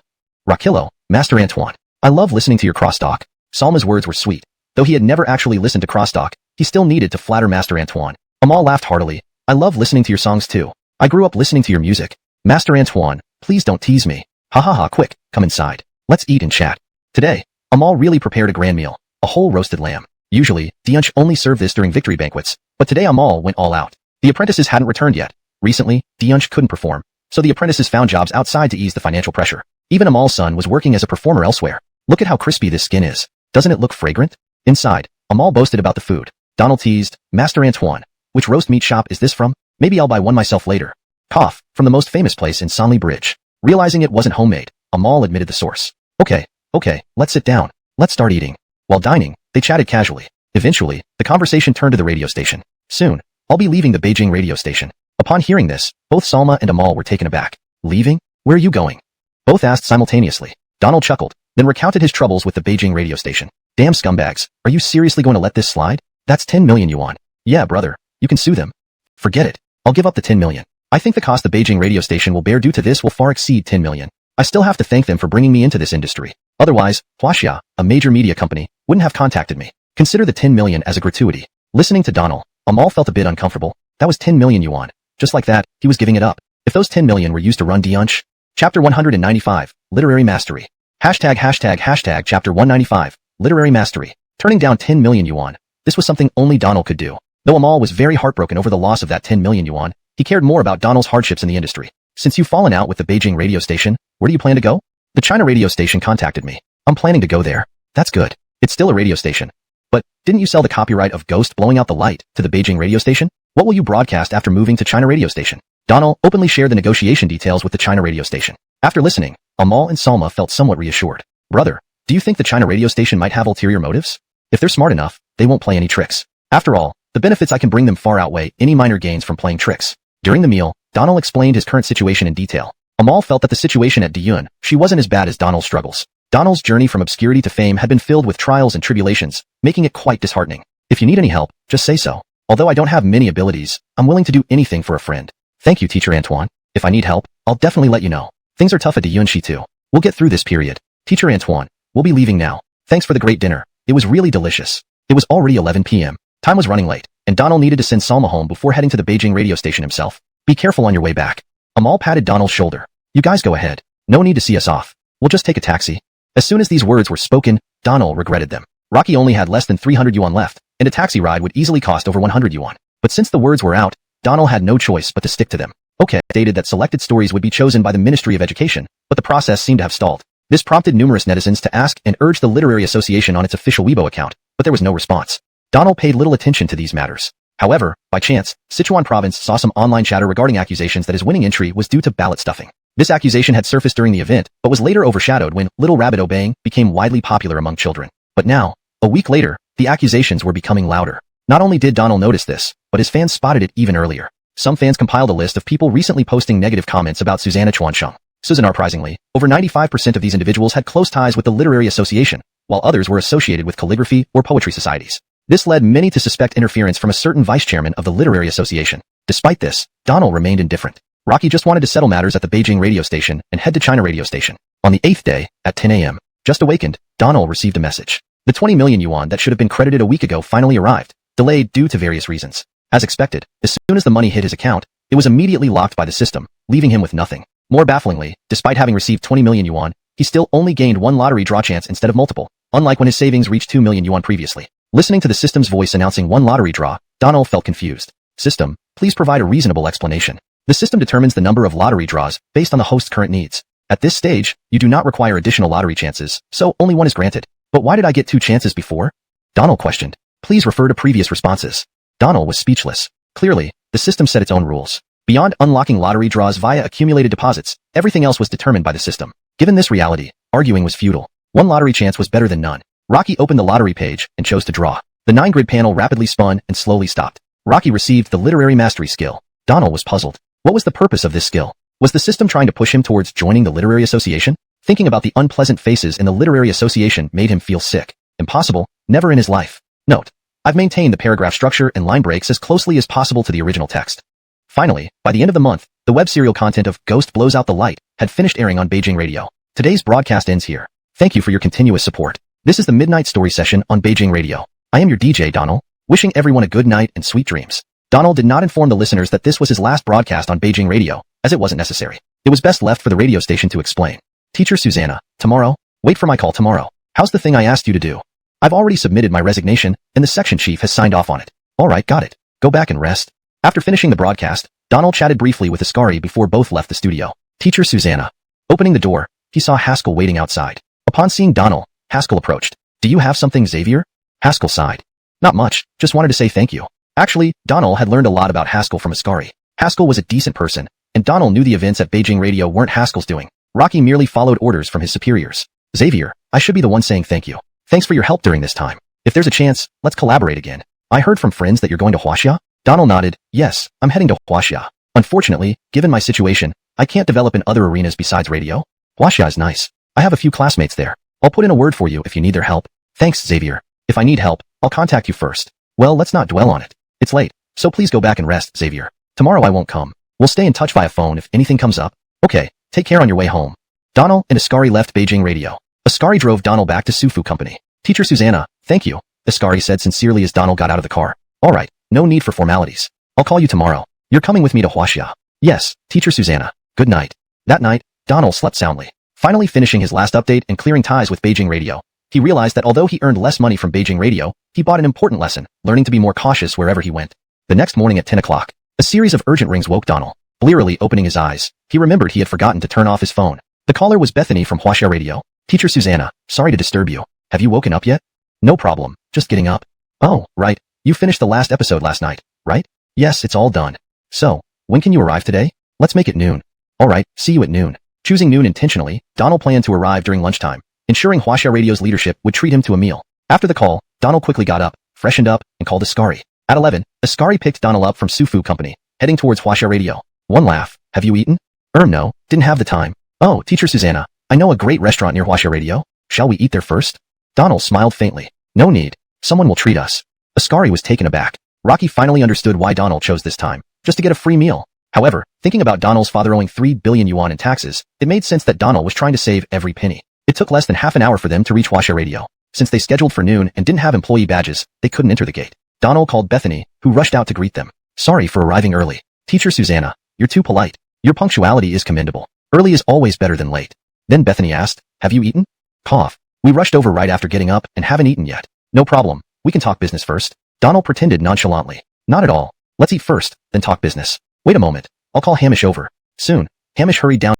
Rakillo, Master Antoine. I love listening to your crosstalk. Salma's words were sweet. Though he had never actually listened to crosstalk, he still needed to flatter Master Antoine. Amal laughed heartily. I love listening to your songs too. I grew up listening to your music. Master Antoine, please don't tease me. Ha ha ha, quick, come inside. Let's eat and chat. Today, Amal really prepared a grand meal, a whole roasted lamb. Usually, Diunch only served this during victory banquets, but today Amal went all out. The apprentices hadn't returned yet. Recently, Diunch couldn't perform, so the apprentices found jobs outside to ease the financial pressure. Even Amal's son was working as a performer elsewhere. Look at how crispy this skin is. Doesn't it look fragrant? Inside, Amal boasted about the food. Donald teased, Master Antoine, which roast meat shop is this from? Maybe I'll buy one myself later. Cough, from the most famous place in Sanli Bridge. Realizing it wasn't homemade, Amal admitted the source. Okay, let's sit down. Let's start eating. While dining, they chatted casually. Eventually, the conversation turned to the radio station. Soon, I'll be leaving the Beijing radio station. Upon hearing this, both Salma and Amal were taken aback. Leaving? Where are you going? Both asked simultaneously. Donald chuckled, then recounted his troubles with the Beijing radio station. Damn scumbags, are you seriously going to let this slide? That's 10 million yuan. Yeah, brother, you can sue them. Forget it. I'll give up the 10 million. I think the cost the Beijing radio station will bear due to this will far exceed 10 million. I still have to thank them for bringing me into this industry. Otherwise, Huaxia, a major media company, wouldn't have contacted me. Consider the 10 million as a gratuity. Listening to Donald, Amal felt a bit uncomfortable. That was 10 million yuan. Just like that, he was giving it up. If those 10 million were used to run Diunch. Chapter 195, Literary Mastery. Hashtag Chapter 195, Literary Mastery. Turning down 10 million yuan. This was something only Donald could do. Though Amal was very heartbroken over the loss of that 10 million yuan, he cared more about Donald's hardships in the industry. Since you've fallen out with the Beijing radio station, where do you plan to go? The China radio station contacted me. I'm planning to go there. That's good. It's still a radio station. But, didn't you sell the copyright of Ghost Blowing Out the Light to the Beijing radio station? What will you broadcast after moving to China radio station? Donald openly shared the negotiation details with the China radio station. After listening, Amal and Salma felt somewhat reassured. Brother, do you think the China radio station might have ulterior motives? If they're smart enough, they won't play any tricks. After all, the benefits I can bring them far outweigh any minor gains from playing tricks. During the meal, Donald explained his current situation in detail. Amal felt that the situation at Diyun, she wasn't as bad as Donald's struggles. Donald's journey from obscurity to fame had been filled with trials and tribulations, making it quite disheartening. If you need any help, just say so. Although I don't have many abilities, I'm willing to do anything for a friend. Thank you, Teacher Antoine. If I need help, I'll definitely let you know. Things are tough at Diyunshi too. We'll get through this period. Teacher Antoine, we'll be leaving now. Thanks for the great dinner. It was really delicious. It was already 11 p.m. Time was running late, and Donald needed to send Salma home before heading to the Beijing radio station himself. Be careful on your way back. Amal patted Donald's shoulder. You guys go ahead. No need to see us off. We'll just take a taxi. As soon as these words were spoken, Donald regretted them. Rocky only had less than 300 yuan left, and a taxi ride would easily cost over 100 yuan. But since the words were out, Donald had no choice but to stick to them. Okay, stated that selected stories would be chosen by the Ministry of Education, but the process seemed to have stalled. This prompted numerous netizens to ask and urge the Literary Association on its official Weibo account, but there was no response. Donald paid little attention to these matters. However, by chance, Sichuan province saw some online chatter regarding accusations that his winning entry was due to ballot stuffing. This accusation had surfaced during the event, but was later overshadowed when Little Rabbit Obeying became widely popular among children. But now, a week later, the accusations were becoming louder. Not only did Donald notice this, but his fans spotted it even earlier. Some fans compiled a list of people recently posting negative comments about Susanna Chuansheng. Unsurprisingly, over 95% of these individuals had close ties with the Literary Association, while others were associated with calligraphy or poetry societies. This led many to suspect interference from a certain vice chairman of the Literary Association. Despite this, Donald remained indifferent. Rocky just wanted to settle matters at the Beijing radio station and head to China radio station. On the 8th day, at 10 a.m., just awakened, Donald received a message. The 20 million yuan that should have been credited a week ago finally arrived, delayed due to various reasons. As expected, as soon as the money hit his account, it was immediately locked by the system, leaving him with nothing. More bafflingly, despite having received 20 million yuan, he still only gained one lottery draw chance instead of multiple, unlike when his savings reached 2 million yuan previously. Listening to the system's voice announcing one lottery draw, Donald felt confused. System, please provide a reasonable explanation. The system determines the number of lottery draws based on the host's current needs. At this stage, you do not require additional lottery chances, so only one is granted. But why did I get 2 chances before? Donald questioned. Please refer to previous responses. Donald was speechless. Clearly, the system set its own rules. Beyond unlocking lottery draws via accumulated deposits, everything else was determined by the system. Given this reality, arguing was futile. One lottery chance was better than none. Rocky opened the lottery page and chose to draw. The 9-grid panel rapidly spun and slowly stopped. Rocky received the literary mastery skill. Donald was puzzled. What was the purpose of this skill? Was the system trying to push him towards joining the Literary Association? Thinking about the unpleasant faces in the Literary Association made him feel sick. Impossible, never in his life. Note: I've maintained the paragraph structure and line breaks as closely as possible to the original text. Finally, by the end of the month, the web serial content of Ghost Blows Out the Light had finished airing on Beijing Radio. Today's broadcast ends here. Thank you for your continuous support. This is the Midnight Story Session on Beijing Radio. I am your DJ Donald, wishing everyone a good night and sweet dreams. Donald did not inform the listeners that this was his last broadcast on Beijing Radio, as it wasn't necessary. It was best left for the radio station to explain. Teacher Susanna, tomorrow? Wait for my call tomorrow. How's the thing I asked you to do? I've already submitted my resignation, and the section chief has signed off on it. Alright, got it. Go back and rest. After finishing the broadcast, Donald chatted briefly with Ascari before both left the studio. Teacher Susanna. Opening the door, he saw Haskell waiting outside. Upon seeing Donald, Haskell approached. Do you have something, Xavier? Haskell sighed. Not much, just wanted to say thank you. Actually, Donald had learned a lot about Haskell from Ascari. Haskell was a decent person, and Donald knew the events at Beijing Radio weren't Haskell's doing. Rocky merely followed orders from his superiors. Xavier, I should be the one saying thank you. Thanks for your help during this time. If there's a chance, let's collaborate again. I heard from friends that you're going to Huaxia? Donald nodded. Yes, I'm heading to Huaxia. Unfortunately, given my situation, I can't develop in other arenas besides radio. Huaxia is nice. I have a few classmates there. I'll put in a word for you if you need their help. Thanks, Xavier. If I need help, I'll contact you first. Well, let's not dwell on it. It's late, so please go back and rest, Xavier. Tomorrow I won't come. We'll stay in touch via phone if anything comes up. Okay, take care on your way home. Donald and Ascari left Beijing Radio. Ascari drove Donald back to Sufu Company. Teacher Susanna, thank you, Ascari said sincerely as Donald got out of the car. Alright, no need for formalities. I'll call you tomorrow. You're coming with me to Huaxia. Yes, Teacher Susanna. Good night. That night, Donald slept soundly. Finally finishing his last update and clearing ties with Beijing Radio, he realized that although he earned less money from Beijing Radio, he bought an important lesson, learning to be more cautious wherever he went. The next morning at 10 o'clock, a series of urgent rings woke Donald. Blearily opening his eyes, he remembered he had forgotten to turn off his phone. The caller was Bethany from Huaxia Radio. Teacher Susanna, sorry to disturb you. Have you woken up yet? No problem, just getting up. Oh, right. You finished the last episode last night, right? Yes, it's all done. So, when can you arrive today? Let's make it noon. Alright, see you at noon. Choosing noon intentionally, Donald planned to arrive during lunchtime, ensuring Huaxia Radio's leadership would treat him to a meal. After the call, Donald quickly got up, freshened up, and called Ascari. At 11, Ascari picked Donald up from Sufu Company, heading towards Huaxia Radio. One laugh. Have you eaten? No, didn't have the time. Oh, Teacher Susanna, I know a great restaurant near Huaxia Radio. Shall we eat there first? Donald smiled faintly. No need. Someone will treat us. Ascari was taken aback. Rocky finally understood why Donald chose this time, just to get a free meal. However, thinking about Donald's father owing 3 billion yuan in taxes, it made sense that Donald was trying to save every penny. It took less than half an hour for them to reach Huaxia Radio. Since they scheduled for noon and didn't have employee badges, they couldn't enter the gate. Donald called Bethany, who rushed out to greet them. Sorry for arriving early. Teacher Susanna, you're too polite. Your punctuality is commendable. Early is always better than late. Then Bethany asked, have you eaten? Cough. We rushed over right after getting up and haven't eaten yet. No problem. We can talk business first. Donald pretended nonchalantly. Not at all. Let's eat first, then talk business. Wait a moment. I'll call Hamish over. Soon. Hamish hurried down,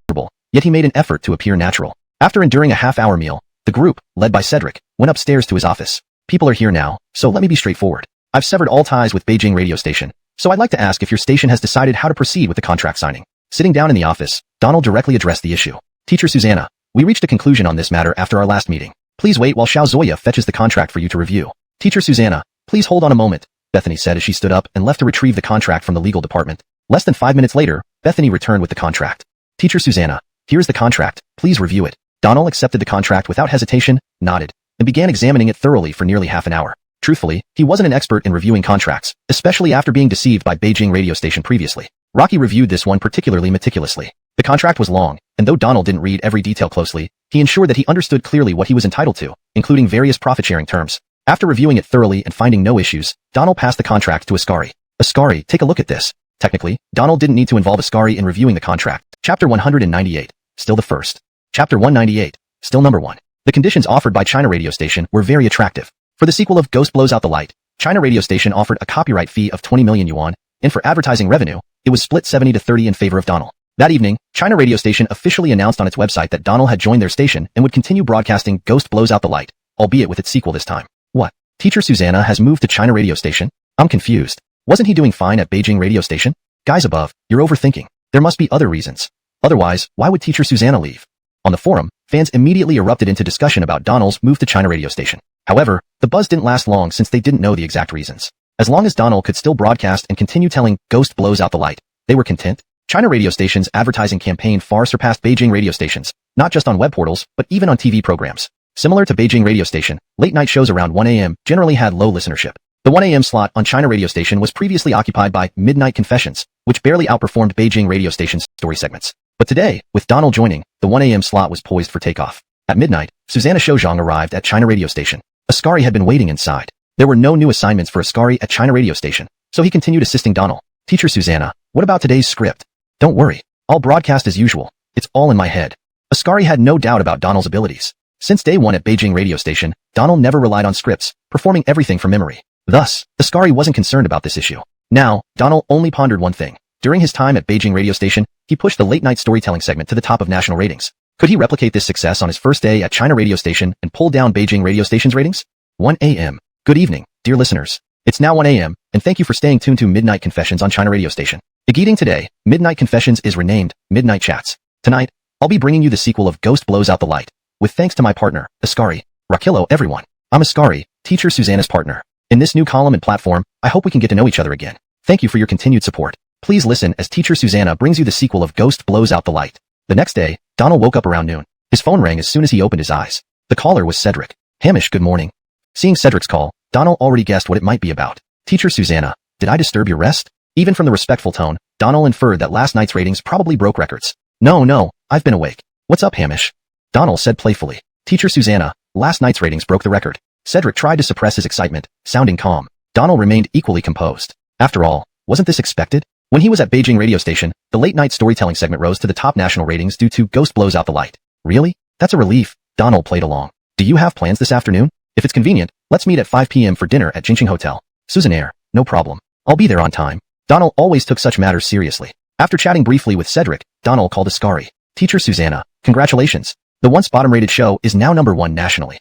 yet he made an effort to appear natural. After enduring a half-hour meal, the group, led by Cedric, went upstairs to his office. People are here now, so let me be straightforward. I've severed all ties with Beijing radio station, so I'd like to ask if your station has decided how to proceed with the contract signing. Sitting down in the office, Donald directly addressed the issue. Teacher Susanna, we reached a conclusion on this matter after our last meeting. Please wait while Xiao Zoya fetches the contract for you to review. Teacher Susanna, please hold on a moment, Bethany said as she stood up and left to retrieve the contract from the legal department. Less than 5 minutes later, Bethany returned with the contract. Teacher Susanna, here's the contract, please review it. Donald accepted the contract without hesitation, nodded, and began examining it thoroughly for nearly half an hour. Truthfully, he wasn't an expert in reviewing contracts, especially after being deceived by Beijing radio station previously. Rocky reviewed this one particularly meticulously. The contract was long, and though Donald didn't read every detail closely, he ensured that he understood clearly what he was entitled to, including various profit-sharing terms. After reviewing it thoroughly and finding no issues, Donald passed the contract to Ascari. Ascari, take a look at this. Technically, Donald didn't need to involve Ascari in reviewing the contract. Chapter 198. Still the first. Chapter 198. Still number 1. The conditions offered by China radio station were very attractive. For the sequel of Ghost Blows Out the Light, China radio station offered a copyright fee of 20 million yuan, and for advertising revenue, it was split 70 to 30 in favor of Donald. That evening, China radio station officially announced on its website that Donald had joined their station and would continue broadcasting Ghost Blows Out the Light, albeit with its sequel this time. What? Teacher Susanna has moved to China radio station? I'm confused. Wasn't he doing fine at Beijing radio station? Guys above, you're overthinking. There must be other reasons. Otherwise, why would Teacher Susanna leave? On the forum, fans immediately erupted into discussion about Donald's move to China radio station. However, the buzz didn't last long since they didn't know the exact reasons. As long as Donald could still broadcast and continue telling Ghost Blows Out the Light, they were content. China radio station's advertising campaign far surpassed Beijing radio stations, not just on web portals, but even on TV programs. Similar to Beijing radio station, late-night shows around 1 a.m. generally had low listenership. The 1 a.m. slot on China radio station was previously occupied by Midnight Confessions, which barely outperformed Beijing radio station's story segments. But today, with Donald joining, the 1 a.m. slot was poised for takeoff. At midnight, Susanna Shouzhang arrived at China radio station. Ascari had been waiting inside. There were no new assignments for Ascari at China radio station, so he continued assisting Donald. Teacher Susanna, what about today's script? Don't worry, I'll broadcast as usual. It's all in my head. Ascari had no doubt about Donald's abilities. Since day one at Beijing radio station, Donald never relied on scripts, performing everything from memory. Thus, Ascari wasn't concerned about this issue. Now, Donald only pondered one thing. During his time at Beijing radio station, he pushed the late-night storytelling segment to the top of national ratings. Could he replicate this success on his first day at China radio station and pull down Beijing radio station's ratings? 1 a.m. Good evening, dear listeners. It's now 1 a.m., and thank you for staying tuned to Midnight Confessions on China radio station. Beginning today, Midnight Confessions is renamed Midnight Chats. Tonight, I'll be bringing you the sequel of Ghost Blows Out the Light, with thanks to my partner, Ascari. Rakillo, everyone. I'm Ascari, Teacher Susanna's partner. In this new column and platform, I hope we can get to know each other again. Thank you for your continued support. Please listen as Teacher Susanna brings you the sequel of Ghost Blows Out the Light. The next day, Donald woke up around noon. His phone rang as soon as he opened his eyes. The caller was Cedric. Hamish, good morning. Seeing Cedric's call, Donald already guessed what it might be about. Teacher Susanna, did I disturb your rest? Even from the respectful tone, Donald inferred that last night's ratings probably broke records. No, I've been awake. What's up, Hamish? Donald said playfully. Teacher Susanna, last night's ratings broke the record. Cedric tried to suppress his excitement, sounding calm. Donald remained equally composed. After all, wasn't this expected? When he was at Beijing radio station, the late-night storytelling segment rose to the top national ratings due to Ghost Blows Out the Light. Really? That's a relief. Donald played along. Do you have plans this afternoon? If it's convenient, let's meet at 5 p.m. for dinner at Jinqing Hotel. Susannaire, no problem. I'll be there on time. Donald always took such matters seriously. After chatting briefly with Cedric, Donald called Ascari. Teacher Susanna, congratulations. The once bottom-rated show is now number 1 nationally.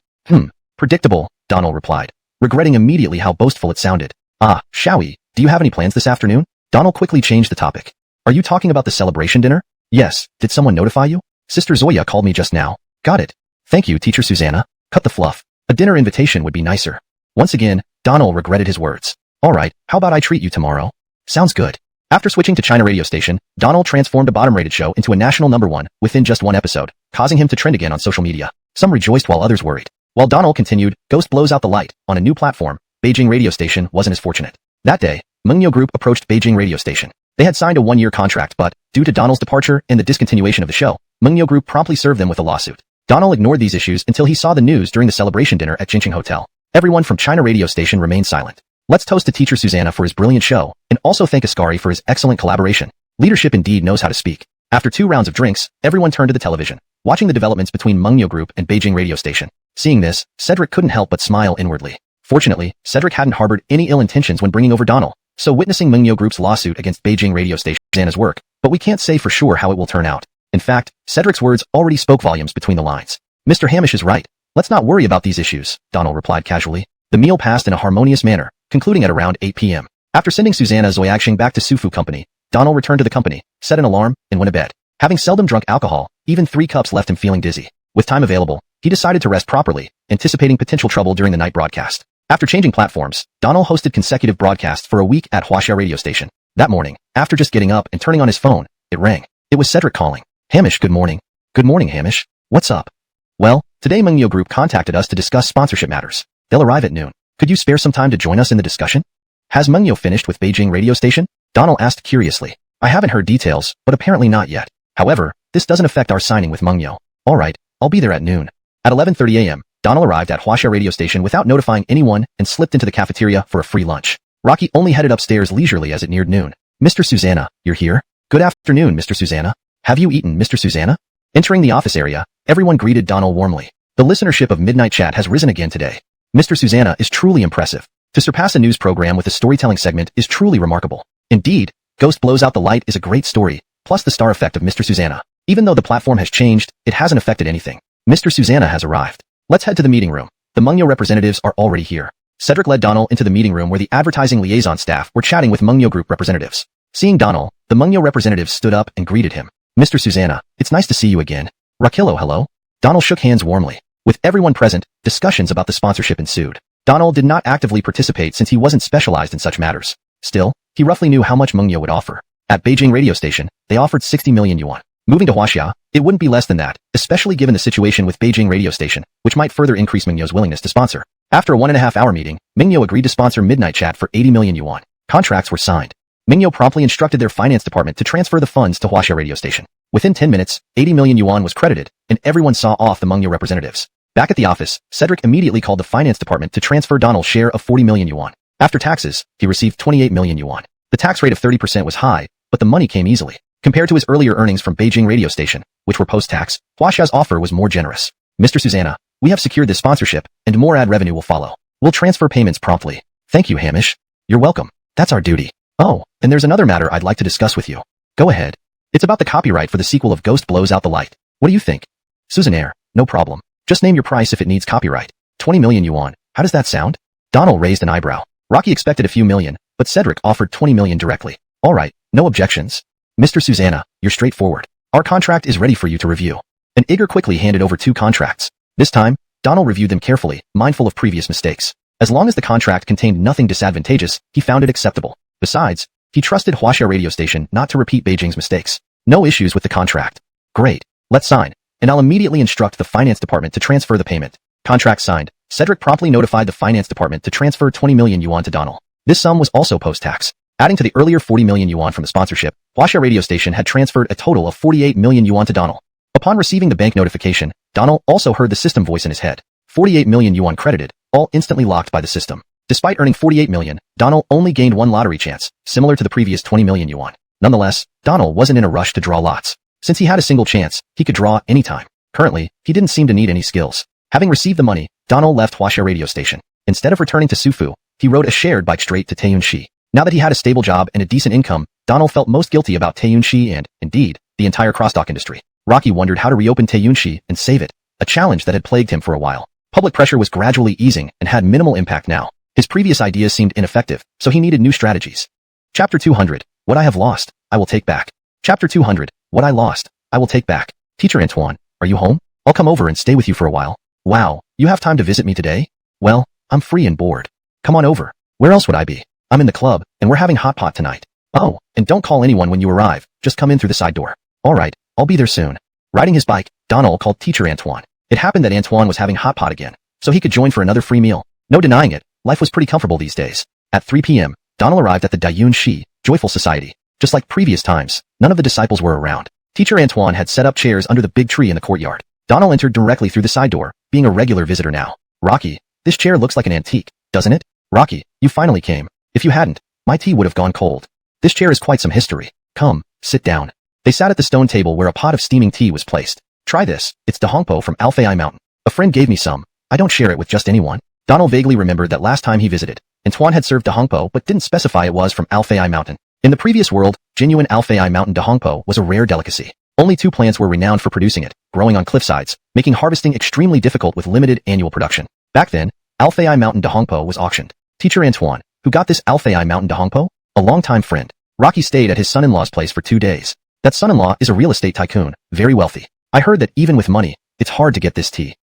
Predictable, Donald replied, regretting immediately how boastful it sounded. Ah, Xiaoyi, do you have any plans this afternoon? Donald quickly changed the topic. Are you talking about the celebration dinner? Yes, did someone notify you? Sister Zoya called me just now. Got it. Thank you, Teacher Susanna. Cut the fluff. A dinner invitation would be nicer. Once again, Donald regretted his words. Alright, how about I treat you tomorrow? Sounds good. After switching to China radio station, Donald transformed a bottom-rated show into a national number 1 within just 1 episode, causing him to trend again on social media. Some rejoiced while others worried. While Donald continued, Ghost Blows Out the Light, on a new platform, Beijing radio station wasn't as fortunate. That day, Mengniu Group approached Beijing radio station. They had signed a 1-year contract but, due to Donald's departure and the discontinuation of the show, Mengniu Group promptly served them with a lawsuit. Donald ignored these issues until he saw the news during the celebration dinner at Jinqing Hotel. Everyone from China radio station remained silent. Let's toast to Teacher Susanna for his brilliant show, and also thank Ascari for his excellent collaboration. Leadership indeed knows how to speak. After 2 rounds of drinks, everyone turned to the television, watching the developments between Mengniu Group and Beijing radio station. Seeing this, Cedric couldn't help but smile inwardly. Fortunately, Cedric hadn't harbored any ill intentions when bringing over Donald, so witnessing Mengniu Group's lawsuit against Beijing radio station Susanna's work, but we can't say for sure how it will turn out. In fact, Cedric's words already spoke volumes between the lines. Mr. Hamish is right. Let's not worry about these issues, Donald replied casually. The meal passed in a harmonious manner, concluding at around 8 p.m. After sending Susanna Zoyaxing back to Sufu Company, Donald returned to the company, set an alarm, and went to bed. Having seldom drunk alcohol, even 3 cups left him feeling dizzy. With time available, he decided to rest properly, anticipating potential trouble during the night broadcast. After changing platforms, Donald hosted consecutive broadcasts for a week at Huaxia radio station. That morning, after just getting up and turning on his phone, it rang. It was Cedric calling. Hamish, good morning. Good morning, Hamish. What's up? Well, today Mengyo Group contacted us to discuss sponsorship matters. They'll arrive at noon. Could you spare some time to join us in the discussion? Has Mengyo finished with Beijing radio station? Donald asked curiously. I haven't heard details, but apparently not yet. However, this doesn't affect our signing with Mengyo. Alright, I'll be there at noon. At 11:30 a.m., Donald arrived at Huaxia radio station without notifying anyone and slipped into the cafeteria for a free lunch. Rocky only headed upstairs leisurely as it neared noon. Mr. Susanna, you're here? Good afternoon, Mr. Susanna. Have you eaten, Mr. Susanna? Entering the office area, everyone greeted Donald warmly. The listenership of Midnight Chat has risen again today. Mr. Susanna is truly impressive. To surpass a news program with a storytelling segment is truly remarkable. Indeed, Ghost Blows Out the Light is a great story, plus the star effect of Mr. Susanna. Even though the platform has changed, it hasn't affected anything. Mr. Susanna has arrived. Let's head to the meeting room. The Mengyo representatives are already here. Cedric led Donald into the meeting room where the advertising liaison staff were chatting with Mengyo Group representatives. Seeing Donald, the Mengyo representatives stood up and greeted him. Mr. Susanna, it's nice to see you again. Rakillo, hello. Donald shook hands warmly. With everyone present, discussions about the sponsorship ensued. Donald did not actively participate since he wasn't specialized in such matters. Still, he roughly knew how much Mengyo would offer. At Beijing radio station, they offered 60 million yuan. Moving to Huaxia, it wouldn't be less than that, especially given the situation with Beijing radio station, which might further increase Mengyo's willingness to sponsor. After a 1.5-hour meeting, Mengyo agreed to sponsor Midnight Chat for 80 million yuan. Contracts were signed. Mengyo promptly instructed their finance department to transfer the funds to Huaxia radio station. Within 10 minutes, 80 million yuan was credited, and everyone saw off the Mengyo representatives. Back at the office, Cedric immediately called the finance department to transfer Donald's share of 40 million yuan. After taxes, he received 28 million yuan. The tax rate of 30% was high, but the money came easily. Compared to his earlier earnings from Beijing radio station, which were post-tax, Huaxia's offer was more generous. Mr. Susanna, we have secured this sponsorship, and more ad revenue will follow. We'll transfer payments promptly. Thank you, Hamish. You're welcome. That's our duty. Oh, and there's another matter I'd like to discuss with you. Go ahead. It's about the copyright for the sequel of Ghost Blows Out the Light. What do you think? Susannaire, no problem. Just name your price if it needs copyright. 20 million yuan. How does that sound? Donald raised an eyebrow. Rocky expected a few million, but Cedric offered 20 million directly. Alright, no objections. Mr. Susanna, you're straightforward. Our contract is ready for you to review. And Igor quickly handed over 2 contracts. This time, Donald reviewed them carefully, mindful of previous mistakes. As long as the contract contained nothing disadvantageous, he found it acceptable. Besides, he trusted Huaxia radio station not to repeat Beijing's mistakes. No issues with the contract. Great. Let's sign. And I'll immediately instruct the finance department to transfer the payment. Contract signed. Cedric promptly notified the finance department to transfer 20 million yuan to Donald. This sum was also post-tax. Adding to the earlier 40 million yuan from the sponsorship, Huaxia radio station had transferred a total of 48 million yuan to Donald. Upon receiving the bank notification, Donald also heard the system voice in his head. 48 million yuan credited, all instantly locked by the system. Despite earning 48 million, Donald only gained 1 lottery chance, similar to the previous 20 million yuan. Nonetheless, Donald wasn't in a rush to draw lots. Since he had a single chance, he could draw anytime. Currently, he didn't seem to need any skills. Having received the money, Donald left Huaxia radio station. Instead of returning to Sufu, he rode a shared bike straight to Taiyunshi. Now that he had a stable job and a decent income, Donald felt most guilty about Taiyunshi and, indeed, the entire crossdock industry. Rocky wondered how to reopen Taiyunshi and save it, a challenge that had plagued him for a while. Public pressure was gradually easing and had minimal impact now. His previous ideas seemed ineffective, so he needed new strategies. Chapter 200. What I have lost, I will take back. Chapter 200. What I lost, I will take back. Teacher Antoine, are you home? I'll come over and stay with you for a while. Wow, you have time to visit me today? Well, I'm free and bored. Come on over. Where else would I be? I'm in the club, and we're having hot pot tonight. Oh, and don't call anyone when you arrive, just come in through the side door. Alright, I'll be there soon. Riding his bike, Donald called Teacher Antoine. It happened that Antoine was having hot pot again, so he could join for another free meal. No denying it, life was pretty comfortable these days. At 3 p.m., Donald arrived at the Daiyun Shi, Joyful Society. Just like previous times, none of the disciples were around. Teacher Antoine had set up chairs under the big tree in the courtyard. Donald entered directly through the side door, being a regular visitor now. Rocky, this chair looks like an antique, doesn't it? Rocky, you finally came. If you hadn't, my tea would have gone cold. This chair is quite some history. Come, sit down. They sat at the stone table where a pot of steaming tea was placed. Try this, it's donghua from Alfei Mountain. A friend gave me some. I don't share it with just anyone. Donald vaguely remembered that last time he visited, Antoine had served donghua but didn't specify it was from Alfei Mountain. In the previous world, genuine Alfei Mountain donghua was a rare delicacy. Only 2 plants were renowned for producing it, growing on cliffsides, making harvesting extremely difficult with limited annual production. Back then, Alfei Mountain Donghua was auctioned. Teacher Antoine, who got this Alfei Mountain Donghua? A longtime friend. Rocky stayed at his son-in-law's place for 2 days. That son-in-law is a real estate tycoon, very wealthy. I heard that even with money, it's hard to get this tea.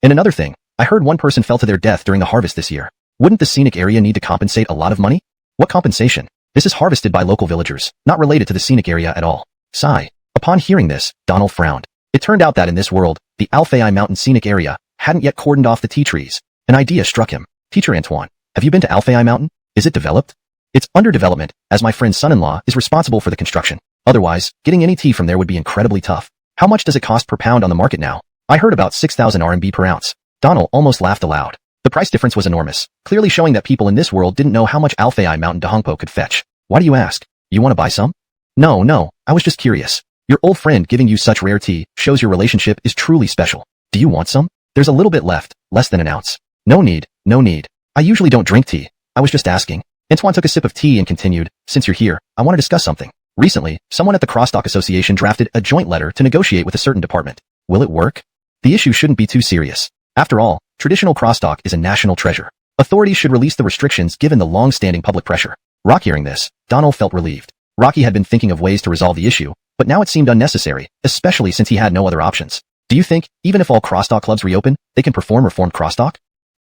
And another thing, I heard one person fell to their death during the harvest this year. Wouldn't the scenic area need to compensate a lot of money? What compensation? This is harvested by local villagers, not related to the scenic area at all. Sigh. Upon hearing this, Donald frowned. It turned out that in this world, the Alfei Mountain scenic area hadn't yet cordoned off the tea trees. An idea struck him. Teacher Antoine, have you been to Alfei Mountain? Is it developed? It's under development, as my friend's son-in-law is responsible for the construction. Otherwise, getting any tea from there would be incredibly tough. How much does it cost per pound on the market now? I heard about 6,000 RMB per ounce. Donald almost laughed aloud. The price difference was enormous, clearly showing that people in this world didn't know how much Alfei Mountain Donghua could fetch. Why do you ask? You want to buy some? No, I was just curious. Your old friend giving you such rare tea shows your relationship is truly special. Do you want some? There's a little bit left, less than an ounce. No need. I usually don't drink tea. I was just asking. Antoine took a sip of tea and continued, since you're here, I want to discuss something. Recently, someone at the Crosstalk Association drafted a joint letter to negotiate with a certain department. Will it work? The issue shouldn't be too serious. After all, traditional crosstalk is a national treasure. Authorities should release the restrictions given the long-standing public pressure. Rocky hearing this, Donald felt relieved. Rocky had been thinking of ways to resolve the issue, but now it seemed unnecessary, especially since he had no other options. Do you think, even if all crosstalk clubs reopen, they can perform reformed crosstalk?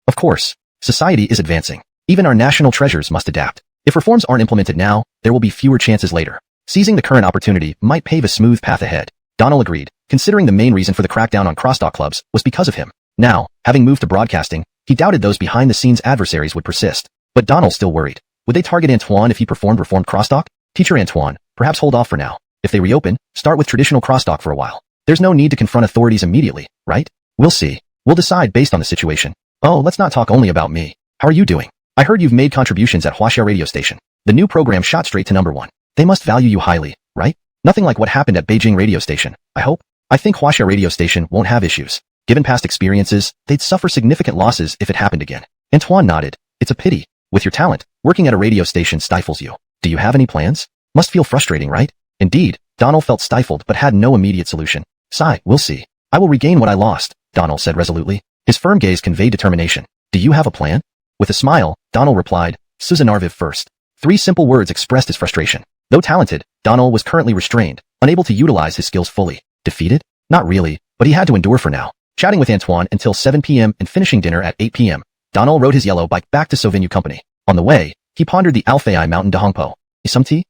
Of course. Society is advancing. Even our national treasures must adapt. If reforms aren't implemented now, there will be fewer chances later. Seizing the current opportunity might pave a smooth path ahead. Donald agreed, considering the main reason for the crackdown on crosstalk clubs was because of him. Now, having moved to broadcasting, he doubted those behind-the-scenes adversaries would persist. But Donald still worried. Would they target Antoine if he performed reformed crosstalk? Teacher Antoine, perhaps hold off for now. If they reopen, start with traditional crosstalk for a while. There's no need to confront authorities immediately, right? We'll see. We'll decide based on the situation. Oh, let's not talk only about me. How are you doing? I heard you've made contributions at Huaxia radio station. The new program shot straight to #1. They must value you highly, right? Nothing like what happened at Beijing radio station, I hope? I think Huaxia radio station won't have issues. Given past experiences, they'd suffer significant losses if it happened again. Antoine nodded. It's a pity. With your talent, working at a radio station stifles you. Do you have any plans? Must feel frustrating, right? Indeed, Donald felt stifled but had no immediate solution. Sigh, we'll see. I will regain what I lost, Donald said resolutely. His firm gaze conveyed determination. Do you have a plan? With a smile, Donald replied, Suzanarviv first. 3 simple words expressed his frustration. Though talented, Donald was currently restrained, unable to utilize his skills fully. Defeated? Not really, but he had to endure for now. Chatting with Antoine until 7 p.m. and finishing dinner at 8 p.m., Donald rode his yellow bike back to Sauvigny Company. On the way, he pondered the Alfei Mountain Donghua. Some tea?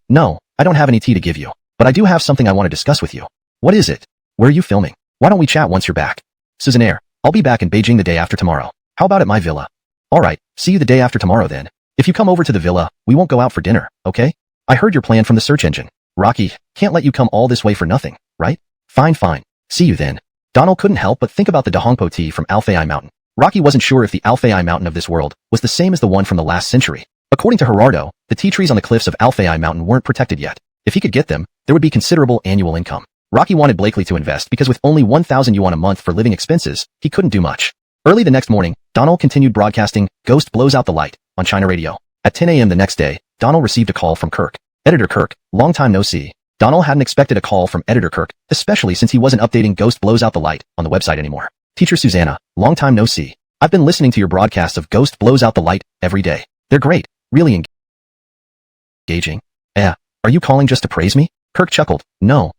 No, I don't have any tea to give you, but I do have something I want to discuss with you. What is it? Where are you filming? Why don't we chat once you're back? Suzanaire, I'll be back in Beijing the day after tomorrow. How about at my villa? Alright, see you the day after tomorrow then. If you come over to the villa, we won't go out for dinner, okay? I heard your plan from the search engine. Rocky, can't let you come all this way for nothing, right? Fine. See you then. Donald couldn't help but think about the Donghua tea from Alfei Mountain. Rocky wasn't sure if the Alfei Mountain of this world was the same as the one from the last century. According to Gerardo, the tea trees on the cliffs of Alfei Mountain weren't protected yet. If he could get them, there would be considerable annual income. Rocky wanted Blakely to invest because with only 1,000 yuan a month for living expenses, he couldn't do much. Early the next morning, Donald continued broadcasting Ghost Blows Out the Light on China Radio. At 10 a.m. the next day, Donald received a call from Kirk. Editor Kirk, long time no see. Donald hadn't expected a call from Editor Kirk, especially since he wasn't updating Ghost Blows Out the Light on the website anymore. Teacher Susanna, long time no see. I've been listening to your broadcasts of Ghost Blows Out the Light every day. They're great, really engaging. Are you calling just to praise me? Kirk chuckled. No.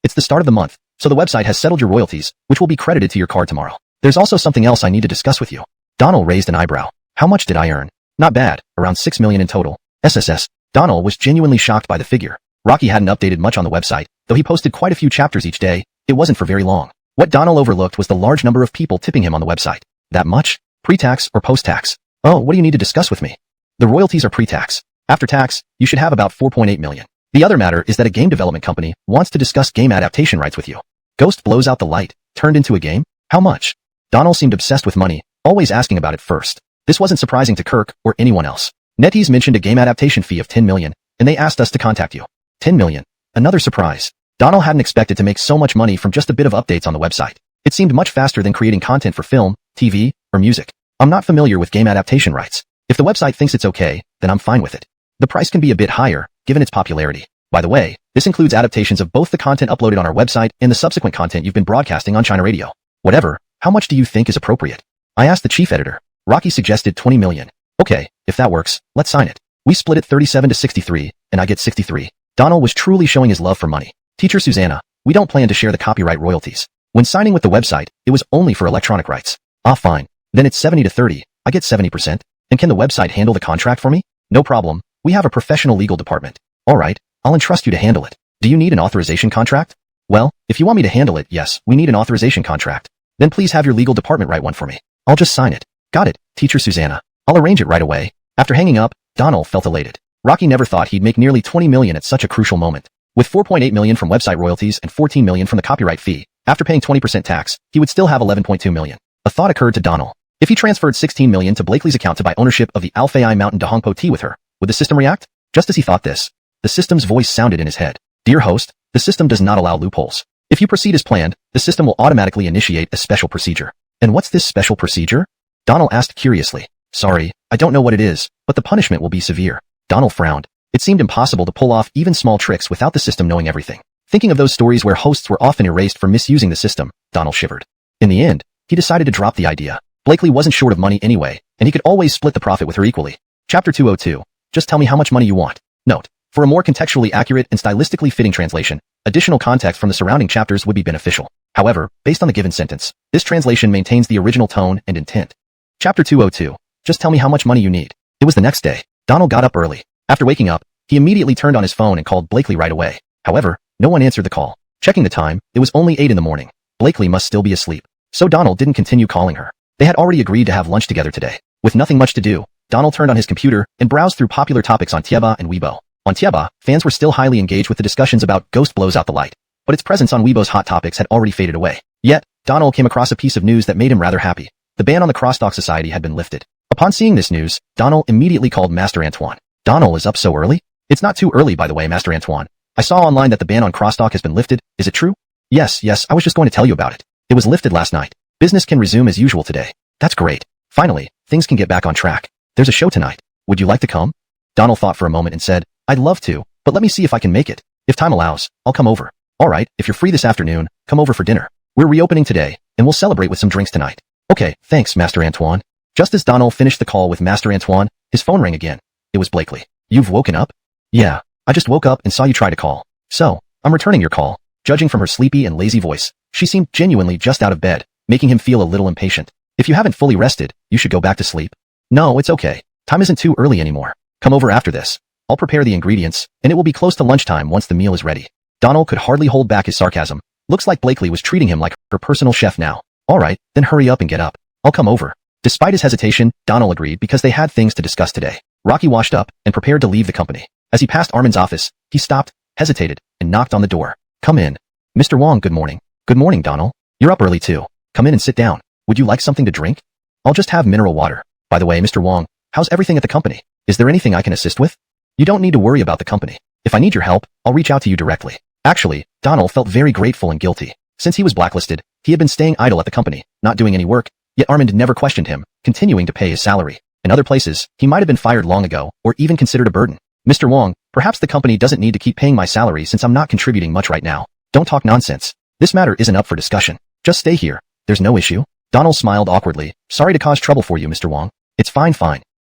It's the start of the month, so the website has settled your royalties, which will be credited to your card tomorrow. There's also something else I need to discuss with you. Donald raised an eyebrow. How much did I earn? Not bad, around 6 million in total. SSS. Donald was genuinely shocked by the figure. Rocky hadn't updated much on the website, though he posted quite a few chapters each day. It wasn't for very long. What Donald overlooked was the large number of people tipping him on the website. That much? Pre-tax or post-tax? Oh, what do you need to discuss with me? The royalties are pre-tax. After tax, you should have about 4.8 million. The other matter is that a game development company wants to discuss game adaptation rights with you. Ghost Blows Out the Light, turned into a game? How much? Donald seemed obsessed with money, always asking about it first. This wasn't surprising to Kirk or anyone else. NetEase mentioned a game adaptation fee of 10 million, and they asked us to contact you. 10 million. Another surprise. Donald hadn't expected to make so much money from just a bit of updates on the website. It seemed much faster than creating content for film, TV, or music. I'm not familiar with game adaptation rights. If the website thinks it's okay, then I'm fine with it. The price can be a bit higher, given its popularity. By the way, this includes adaptations of both the content uploaded on our website and the subsequent content you've been broadcasting on China Radio. Whatever, how much do you think is appropriate? I asked the chief editor. Rocky suggested 20 million. Okay, if that works, let's sign it. We split it 37 to 63, and I get 63. Donald was truly showing his love for money. Teacher Susanna, we don't plan to share the copyright royalties. When signing with the website, it was only for electronic rights. Ah, fine. Then it's 70 to 30. I get 70%. And can the website handle the contract for me? No problem. We have a professional legal department. All right, I'll entrust you to handle it. Do you need an authorization contract? Well, if you want me to handle it, yes, we need an authorization contract. Then please have your legal department write one for me. I'll just sign it. Got it, Teacher Susanna. I'll arrange it right away. After hanging up, Donald felt elated. Rocky never thought he'd make nearly 20 million at such a crucial moment. With 4.8 million from website royalties and 14 million from the copyright fee, after paying 20% tax, he would still have 11.2 million. A thought occurred to Donald. If he transferred 16 million to Blakely's account to buy ownership of the Alfei Mountain donghua tea with her, would the system react? Just as he thought this, the system's voice sounded in his head. Dear host, the system does not allow loopholes. If you proceed as planned, the system will automatically initiate a special procedure. And what's this special procedure? Donald asked curiously. Sorry, I don't know what it is, but the punishment will be severe. Donald frowned. It seemed impossible to pull off even small tricks without the system knowing everything. Thinking of those stories where hosts were often erased for misusing the system, Donald shivered. In the end, he decided to drop the idea. Blakely wasn't short of money anyway, and he could always split the profit with her equally. Chapter 202. Just tell me how much money you want. Note. For a more contextually accurate and stylistically fitting translation, additional context from the surrounding chapters would be beneficial. However, based on the given sentence, this translation maintains the original tone and intent. Chapter 202. Just tell me how much money you need. It was the next day. Donald got up early. After waking up, he immediately turned on his phone and called Blakely right away. However, no one answered the call. Checking the time, it was only 8 in the morning. Blakely must still be asleep. So Donald didn't continue calling her. They had already agreed to have lunch together today. With nothing much to do, Donald turned on his computer and browsed through popular topics on Tieba and Weibo. On Tieba, fans were still highly engaged with the discussions about Ghost Blows Out the Light, but its presence on Weibo's hot topics had already faded away. Yet, Donald came across a piece of news that made him rather happy. The ban on the Crosstalk Society had been lifted. Upon seeing this news, Donald immediately called Master Antoine. Donald is up so early? It's not too early, by the way, Master Antoine. I saw online that the ban on Crosstalk has been lifted. Is it true? Yes, I was just going to tell you about it. It was lifted last night. Business can resume as usual today. That's great. Finally, things can get back on track. There's a show tonight. Would you like to come? Donald thought for a moment and said, I'd love to, but let me see if I can make it. If time allows, I'll come over. All right, if you're free this afternoon, come over for dinner. We're reopening today, and we'll celebrate with some drinks tonight. Okay, thanks, Master Antoine. Just as Donald finished the call with Master Antoine, his phone rang again. It was Blakely. You've woken up? Yeah, I just woke up and saw you try to call. So, I'm returning your call. Judging from her sleepy and lazy voice, she seemed genuinely just out of bed, making him feel a little impatient. If you haven't fully rested, you should go back to sleep. No, it's okay. Time isn't too early anymore. Come over after this. I'll prepare the ingredients, and it will be close to lunchtime once the meal is ready. Donald could hardly hold back his sarcasm. Looks like Blakely was treating him like her personal chef now. All right, then hurry up and get up. I'll come over. Despite his hesitation, Donald agreed because they had things to discuss today. Rocky washed up and prepared to leave the company. As he passed Armin's office, he stopped, hesitated, and knocked on the door. Come in. Mr. Wong, good morning. Good morning, Donald. You're up early too. Come in and sit down. Would you like something to drink? I'll just have mineral water. By the way, Mr. Wong, how's everything at the company? Is there anything I can assist with? You don't need to worry about the company. If I need your help, I'll reach out to you directly. Actually, Donald felt very grateful and guilty. Since he was blacklisted, he had been staying idle at the company, not doing any work, yet Armin never questioned him, continuing to pay his salary. In other places, he might have been fired long ago, or even considered a burden. Mr. Wong, perhaps the company doesn't need to keep paying my salary since I'm not contributing much right now. Don't talk nonsense. This matter isn't up for discussion. Just stay here. There's no issue. Donald smiled awkwardly. Sorry to cause trouble for you, Mr. Wong. It's fine.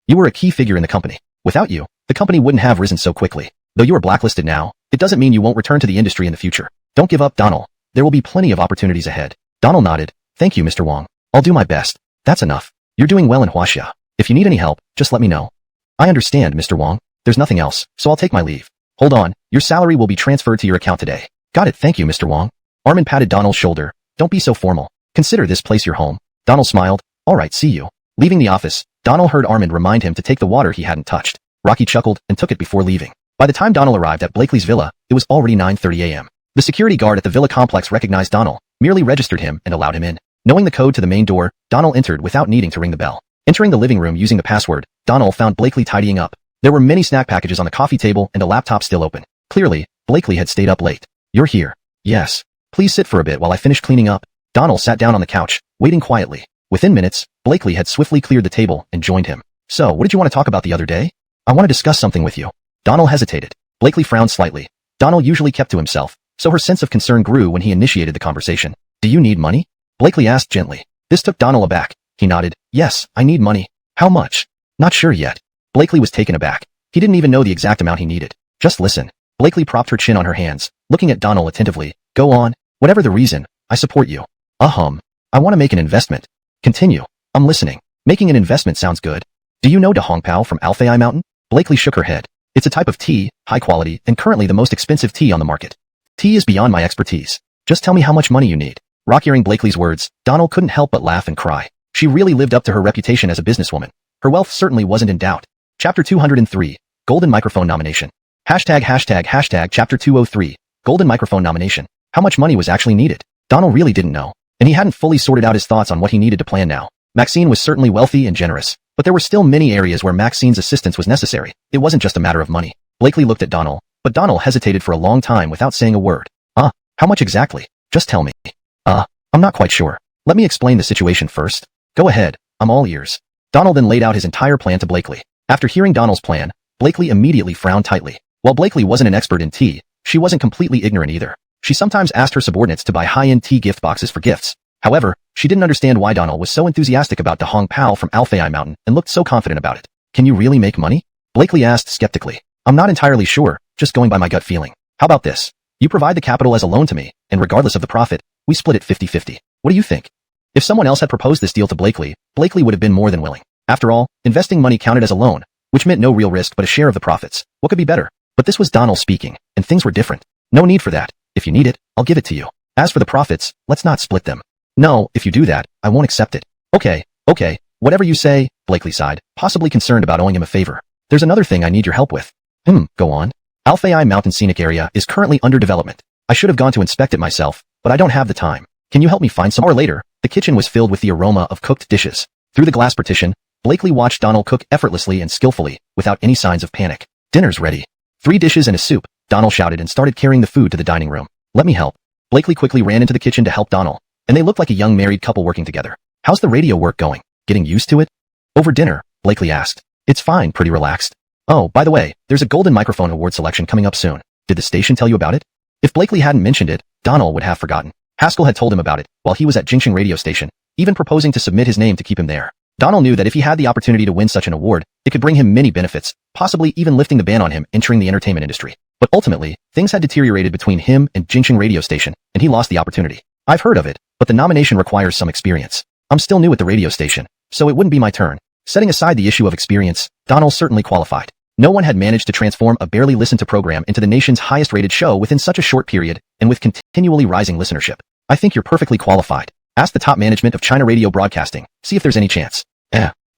You were a key figure in the company. Without you, the company wouldn't have risen so quickly. Though you are blacklisted now, it doesn't mean you won't return to the industry in the future. Don't give up, Donald. There will be plenty of opportunities ahead. Donald nodded. Thank you, Mr. Wong. I'll do my best. That's enough. You're doing well in Huaxia. If you need any help, just let me know. I understand, Mr. Wong. There's nothing else, so I'll take my leave. Hold on. Your salary will be transferred to your account today. Got it. Thank you, Mr. Wong. Armin patted Donald's shoulder. Don't be so formal. Consider this place your home. Donald smiled. All right, see you. Leaving the office, Donald heard Armin remind him to take the water he hadn't touched. Rocky chuckled and took it before leaving. By the time Donald arrived at Blakely's villa, it was already 9:30 a.m. The security guard at the villa complex recognized Donald, merely registered him and allowed him in. Knowing the code to the main door, Donald entered without needing to ring the bell. Entering the living room using the password, Donald found Blakely tidying up. There were many snack packages on the coffee table and a laptop still open. Clearly, Blakely had stayed up late. You're here. Yes. Please sit for a bit while I finish cleaning up. Donald sat down on the couch, waiting quietly. Within minutes, Blakely had swiftly cleared the table and joined him. So, what did you want to talk about the other day? I want to discuss something with you. Donald hesitated. Blakely frowned slightly. Donald usually kept to himself, so her sense of concern grew when he initiated the conversation. Do you need money? Blakely asked gently. This took Donald aback. He nodded. Yes, I need money. How much? Not sure yet. Blakely was taken aback. He didn't even know the exact amount he needed. Just listen. Blakely propped her chin on her hands, looking at Donald attentively. Go on. Whatever the reason, I support you. I want to make an investment. Continue. I'm listening. Making an investment sounds good. Do you know donghua from Alfei Mountain? Blakely shook her head. It's a type of tea, high quality, and currently the most expensive tea on the market. Tea is beyond my expertise. Just tell me how much money you need. Hearing Blakely's words, Donald couldn't help but laugh and cry. She really lived up to her reputation as a businesswoman. Her wealth certainly wasn't in doubt. Chapter 203. Golden Microphone Nomination. Chapter 203. Golden Microphone Nomination. How much money was actually needed? Donald really didn't know, and he hadn't fully sorted out his thoughts on what he needed to plan now. Maxine was certainly wealthy and generous, but there were still many areas where Maxine's assistance was necessary. It wasn't just a matter of money. Blakely looked at Donald, but Donald hesitated for a long time without saying a word. How much exactly? Just tell me. I'm not quite sure. Let me explain the situation first. Go ahead, I'm all ears. Donald then laid out his entire plan to Blakely. After hearing Donald's plan, Blakely immediately frowned tightly. While Blakely wasn't an expert in tea, she wasn't completely ignorant either. She sometimes asked her subordinates to buy high-end tea gift boxes for gifts. However, she didn't understand why Donald was so enthusiastic about donghua from Alfei Mountain and looked so confident about it. Can you really make money? Blakely asked skeptically. I'm not entirely sure, just going by my gut feeling. How about this? You provide the capital as a loan to me, and regardless of the profit, we split it 50-50. What do you think? If someone else had proposed this deal to Blakely, Blakely would have been more than willing. After all, investing money counted as a loan, which meant no real risk but a share of the profits. What could be better? But this was Donald speaking, and things were different. No need for that. If you need it, I'll give it to you. As for the profits, let's not split them. No, if you do that, I won't accept it. Okay, whatever you say, Blakely sighed, possibly concerned about owing him a favor. There's another thing I need your help with. Go on. Alfei Mountain Scenic Area is currently under development. I should have gone to inspect it myself, but I don't have the time. Can you help me find some? Hour later, the kitchen was filled with the aroma of cooked dishes. Through the glass partition, Blakely watched Donald cook effortlessly and skillfully, without any signs of panic. Dinner's ready. 3 dishes and a soup, Donald shouted and started carrying the food to the dining room. Let me help. Blakely quickly ran into the kitchen to help Donald, and they looked like a young married couple working together. How's the radio work going? Getting used to it? Over dinner, Blakely asked. It's fine, pretty relaxed. Oh, by the way, there's a Golden Microphone Award selection coming up soon. Did the station tell you about it? If Blakely hadn't mentioned it, Donald would have forgotten. Haskell had told him about it while he was at Jingxing radio station, even proposing to submit his name to keep him there. Donald knew that if he had the opportunity to win such an award, it could bring him many benefits, possibly even lifting the ban on him entering the entertainment industry. But ultimately, things had deteriorated between him and Jingxing radio station, and he lost the opportunity. I've heard of it, but the nomination requires some experience. I'm still new at the radio station, so it wouldn't be my turn. Setting aside the issue of experience, Donald certainly qualified. No one had managed to transform a barely listened to program into the nation's highest rated show within such a short period, and with continually rising listenership. I think you're perfectly qualified. Ask the top management of China Radio Broadcasting, see if there's any chance.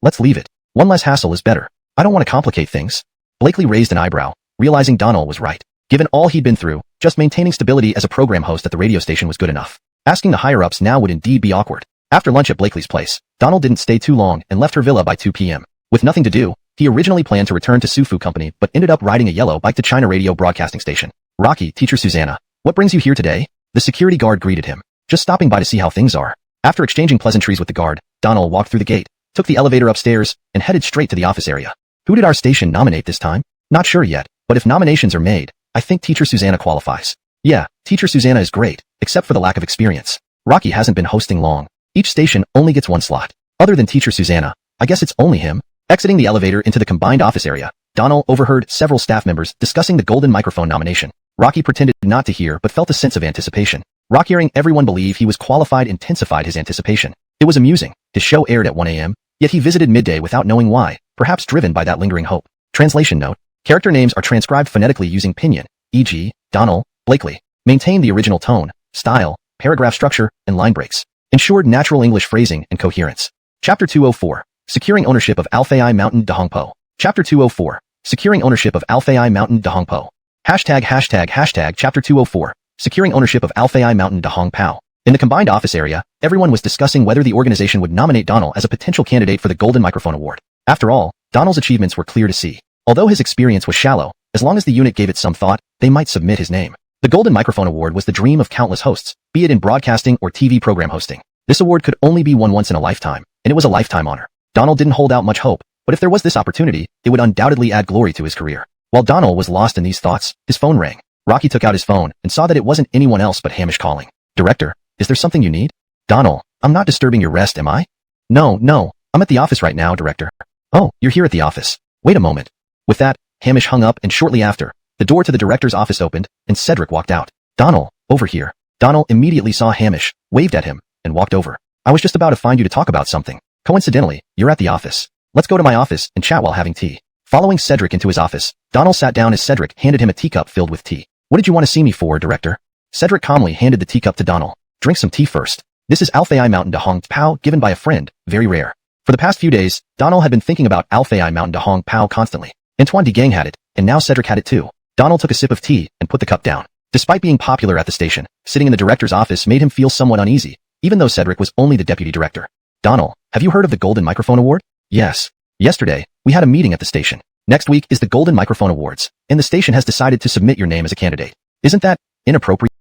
Let's leave it. One less hassle is better. I don't want to complicate things. Blakely raised an eyebrow, realizing Donald was right. Given all he'd been through, just maintaining stability as a program host at the radio station was good enough. Asking the higher-ups now would indeed be awkward. After lunch at Blakely's place, Donald didn't stay too long and left her villa by 2 p.m. With nothing to do, he originally planned to return to Sufu Company but ended up riding a yellow bike to China Radio Broadcasting Station. Rocky, Teacher Susanna, what brings you here today? The security guard greeted him. Just stopping by to see how things are. After exchanging pleasantries with the guard, Donald walked through the gate, took the elevator upstairs, and headed straight to the office area. Who did our station nominate this time? Not sure yet, but if nominations are made, I think Teacher Susanna qualifies. Yeah, Teacher Susanna is great, except for the lack of experience. Rocky hasn't been hosting long. Each station only gets 1 slot. Other than Teacher Susanna, I guess it's only him. Exiting the elevator into the combined office area, Donald overheard several staff members discussing the Golden Microphone nomination. Rocky pretended not to hear but felt a sense of anticipation. Hearing everyone believe he was qualified intensified his anticipation. It was amusing. His show aired at 1 a.m., yet he visited midday without knowing why, perhaps driven by that lingering hope. Translation note. Character names are transcribed phonetically using pinyin, e.g., Donald, Blakely. Maintain the original tone, style, paragraph structure, and line breaks. Ensured natural English phrasing and coherence. Chapter 204. Securing ownership of Alfei Mountain donghua. Chapter 204. Securing ownership of Alfei Mountain donghua. Chapter 204. Securing ownership of Alfei Mountain donghua. In the combined office area, everyone was discussing whether the organization would nominate Donald as a potential candidate for the Golden Microphone Award. After all, Donald's achievements were clear to see. Although his experience was shallow, as long as the unit gave it some thought, they might submit his name. The Golden Microphone Award was the dream of countless hosts, be it in broadcasting or TV program hosting. This award could only be won once in a lifetime, and it was a lifetime honor. Donald didn't hold out much hope, but if there was this opportunity, it would undoubtedly add glory to his career. While Donald was lost in these thoughts, his phone rang. Rocky took out his phone and saw that it wasn't anyone else but Hamish calling. Director, is there something you need? Donald, I'm not disturbing your rest, am I? No, I'm at the office right now, Director. Oh, you're here at the office. Wait a moment. With that, Hamish hung up, and shortly after, the door to the director's office opened, and Cedric walked out. Donald, over here. Donald immediately saw Hamish, waved at him, and walked over. I was just about to find you to talk about something. Coincidentally, you're at the office. Let's go to my office and chat while having tea. Following Cedric into his office, Donald sat down as Cedric handed him a teacup filled with tea. What did you want to see me for, Director? Cedric calmly handed the teacup to Donald. Drink some tea first. This is Alfei Mountain Dahong Pao given by a friend, very rare. For the past few days, Donald had been thinking about Alfei Mountain Dahong Pao constantly. Antoine de Gang had it, and now Cedric had it too. Donald took a sip of tea and put the cup down. Despite being popular at the station, sitting in the director's office made him feel somewhat uneasy, even though Cedric was only the deputy director. Donald, have you heard of the Golden Microphone Award? Yes. Yesterday, we had a meeting at the station. Next week is the Golden Microphone Awards, and the station has decided to submit your name as a candidate. Isn't that inappropriate?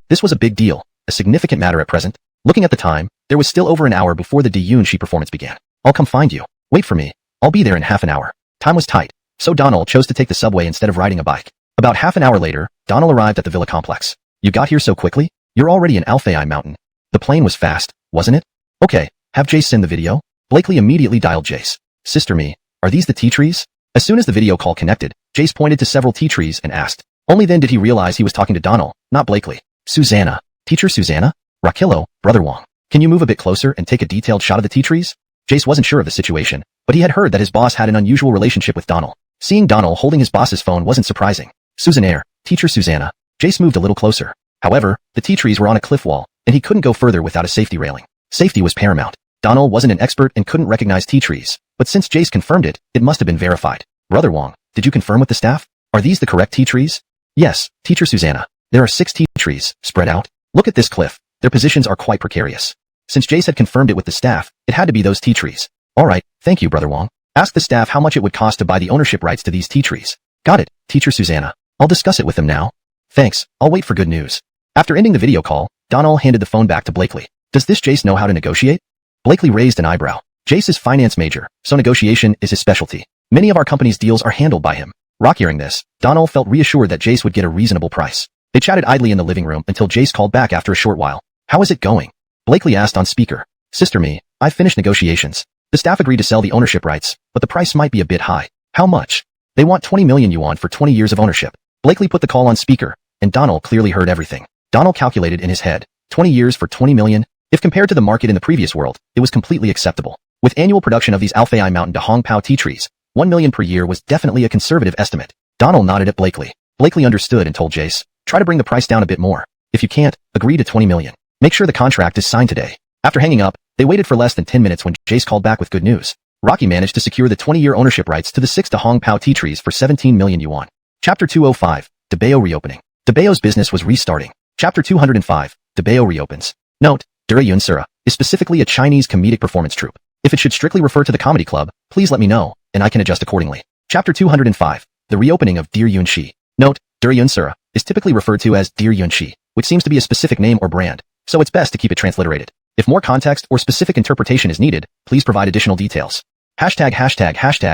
This was a big deal, a significant matter at present. Looking at the time, there was still over an hour before the Yunshi performance began. I'll come find you. Wait for me. I'll be there in half an hour. Time was tight, so Donald chose to take the subway instead of riding a bike. About half an hour later, Donald arrived at the villa complex. You got here so quickly? You're already in Alfei Mountain. The plane was fast, wasn't it? Okay, have Jace send the video? Blakely immediately dialed Jace. Sister me, are these the tea trees? As soon as the video call connected, Jace pointed to several tea trees and asked. Only then did he realize he was talking to Donald, not Blakely. Susanna. Teacher Susanna? Rakillo, Brother Wong. Can you move a bit closer and take a detailed shot of the tea trees? Jace wasn't sure of the situation, but he had heard that his boss had an unusual relationship with Donald. Seeing Donald holding his boss's phone wasn't surprising. Susannaire, Teacher Susanna. Jace moved a little closer. However, the tea trees were on a cliff wall, and he couldn't go further without a safety railing. Safety was paramount. Donald wasn't an expert and couldn't recognize tea trees, but since Jace confirmed it, it must have been verified. Brother Wong, did you confirm with the staff? Are these the correct tea trees? Yes, Teacher Susanna. There are 6 tea trees, spread out. Look at this cliff. Their positions are quite precarious. Since Jace had confirmed it with the staff, it had to be those tea trees. Alright, thank you, Brother Wong. Ask the staff how much it would cost to buy the ownership rights to these tea trees. Got it, Teacher Susanna. I'll discuss it with them now. Thanks, I'll wait for good news. After ending the video call, Donald handed the phone back to Blakely. Does this Jace know how to negotiate? Blakely raised an eyebrow. Jace is finance major, so negotiation is his specialty. Many of our company's deals are handled by him. Hearing this, Donald felt reassured that Jace would get a reasonable price. They chatted idly in the living room until Jace called back after a short while. How is it going? Blakely asked on speaker. Sister me, I've finished negotiations. The staff agreed to sell the ownership rights, but the price might be a bit high. How much? They want 20 million yuan for 20 years of ownership. Blakely put the call on speaker, and Donald clearly heard everything. Donald calculated in his head, 20 years for 20 million? If compared to the market in the previous world, it was completely acceptable. With annual production of these Alfei Mountain Dahong Pao tea trees, 1 million per year was definitely a conservative estimate. Donald nodded at Blakely. Blakely understood and told Jace, try to bring the price down a bit more. If you can't, agree to 20 million. Make sure the contract is signed today. After hanging up, they waited for less than 10 minutes when Jace called back with good news. Rocky managed to secure the 20-year ownership rights to the 6 Dahong Pao tea trees for 17 million yuan. Chapter 205, Dabao reopening. Dabao's business was restarting. Chapter 205, Dabao reopens. Note, Durayun Sura is specifically a Chinese comedic performance troupe. If it should strictly refer to the comedy club, please let me know, and I can adjust accordingly. Chapter 205, the reopening of Dear Yunshi. Note, Durayun Sura is typically referred to as Dear Yunshi, which seems to be a specific name or brand, so it's best to keep it transliterated. If more context or specific interpretation is needed, please provide additional details. Hashtag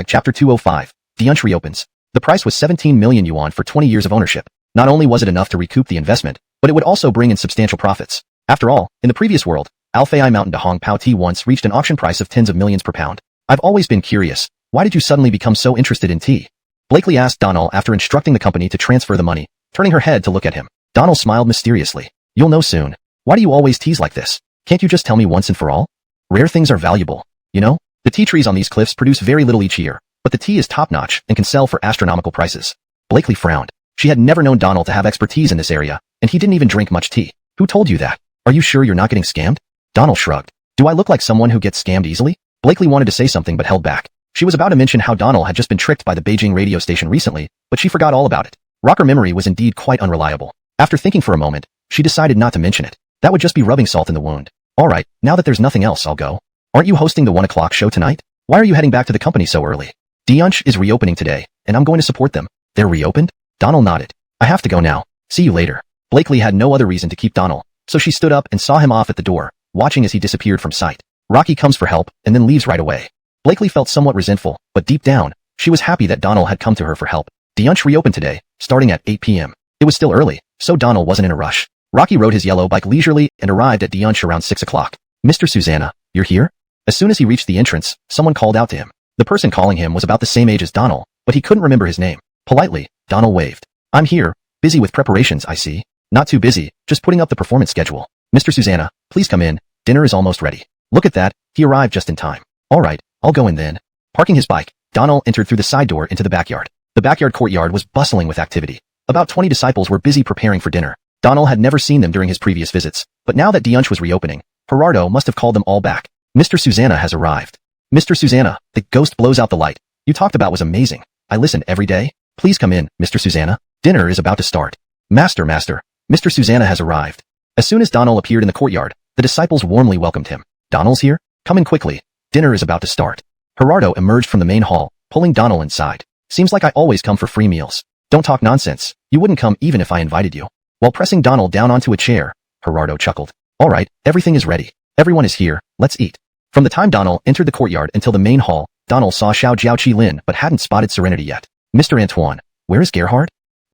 Chapter 205, Diunch reopens. The price was 17 million yuan for 20 years of ownership. Not only was it enough to recoup the investment, but it would also bring in substantial profits. After all, in the previous world, Alfei Mountain Dahong Pao tea once reached an auction price of tens of millions per pound. I've always been curious, why did you suddenly become so interested in tea? Blakely asked Donald after instructing the company to transfer the money, turning her head to look at him. Donald smiled mysteriously. You'll know soon. Why do you always tease like this? Can't you just tell me once and for all? Rare things are valuable. You know, the tea trees on these cliffs produce very little each year, but the tea is top-notch and can sell for astronomical prices. Blakely frowned. She had never known Donald to have expertise in this area, and he didn't even drink much tea. Who told you that? Are you sure you're not getting scammed? Donald shrugged. Do I look like someone who gets scammed easily? Blakely wanted to say something but held back. She was about to mention how Donald had just been tricked by the Beijing radio station recently, but she forgot all about it. Rocker memory was indeed quite unreliable. After thinking for a moment, she decided not to mention it. That would just be rubbing salt in the wound. Alright, now that there's nothing else, I'll go. Aren't you hosting the 1 o'clock show tonight? Why are you heading back to the company so early? Diunch is reopening today, and I'm going to support them. They're reopened? Donald nodded. I have to go now. See you later. Blakely had no other reason to keep Donald, so she stood up and saw him off at the door, watching as he disappeared from sight. Rocky comes for help, and then leaves right away. Blakely felt somewhat resentful, but deep down, she was happy that Donald had come to her for help. Diunch reopened today, starting at 8 p.m. It was still early, so Donald wasn't in a rush. Rocky rode his yellow bike leisurely and arrived at Dunch around 6 o'clock. Mr. Susanna, you're here? As soon as he reached the entrance, someone called out to him. The person calling him was about the same age as Donald, but he couldn't remember his name. Politely, Donald waved. I'm here, busy with preparations, I see. Not too busy, just putting up the performance schedule. Mr. Susanna, please come in, dinner is almost ready. Look at that, he arrived just in time. Alright, I'll go in then. Parking his bike, Donald entered through the side door into the backyard. The backyard courtyard was bustling with activity. About 20 disciples were busy preparing for dinner. Donald had never seen them during his previous visits, but now that Dunch was reopening, Gerardo must have called them all back. Mr. Susanna has arrived. Mr. Susanna, the ghost blows out the light. You talked about was amazing. I listen every day. Please come in, Mr. Susanna. Dinner is about to start. Master, Mr. Susanna has arrived. As soon as Donald appeared in the courtyard, the disciples warmly welcomed him. Donald's here? Come in quickly. Dinner is about to start. Gerardo emerged from the main hall, pulling Donald inside. Seems like I always come for free meals. Don't talk nonsense. You wouldn't come even if I invited you. While pressing Donald down onto a chair, Gerardo chuckled. Alright, everything is ready. Everyone is here, let's eat. From the time Donald entered the courtyard until the main hall, Donald saw Xiao Jiao Qi Lin but hadn't spotted Serenity yet. Mr. Antoine, where is Gerhard?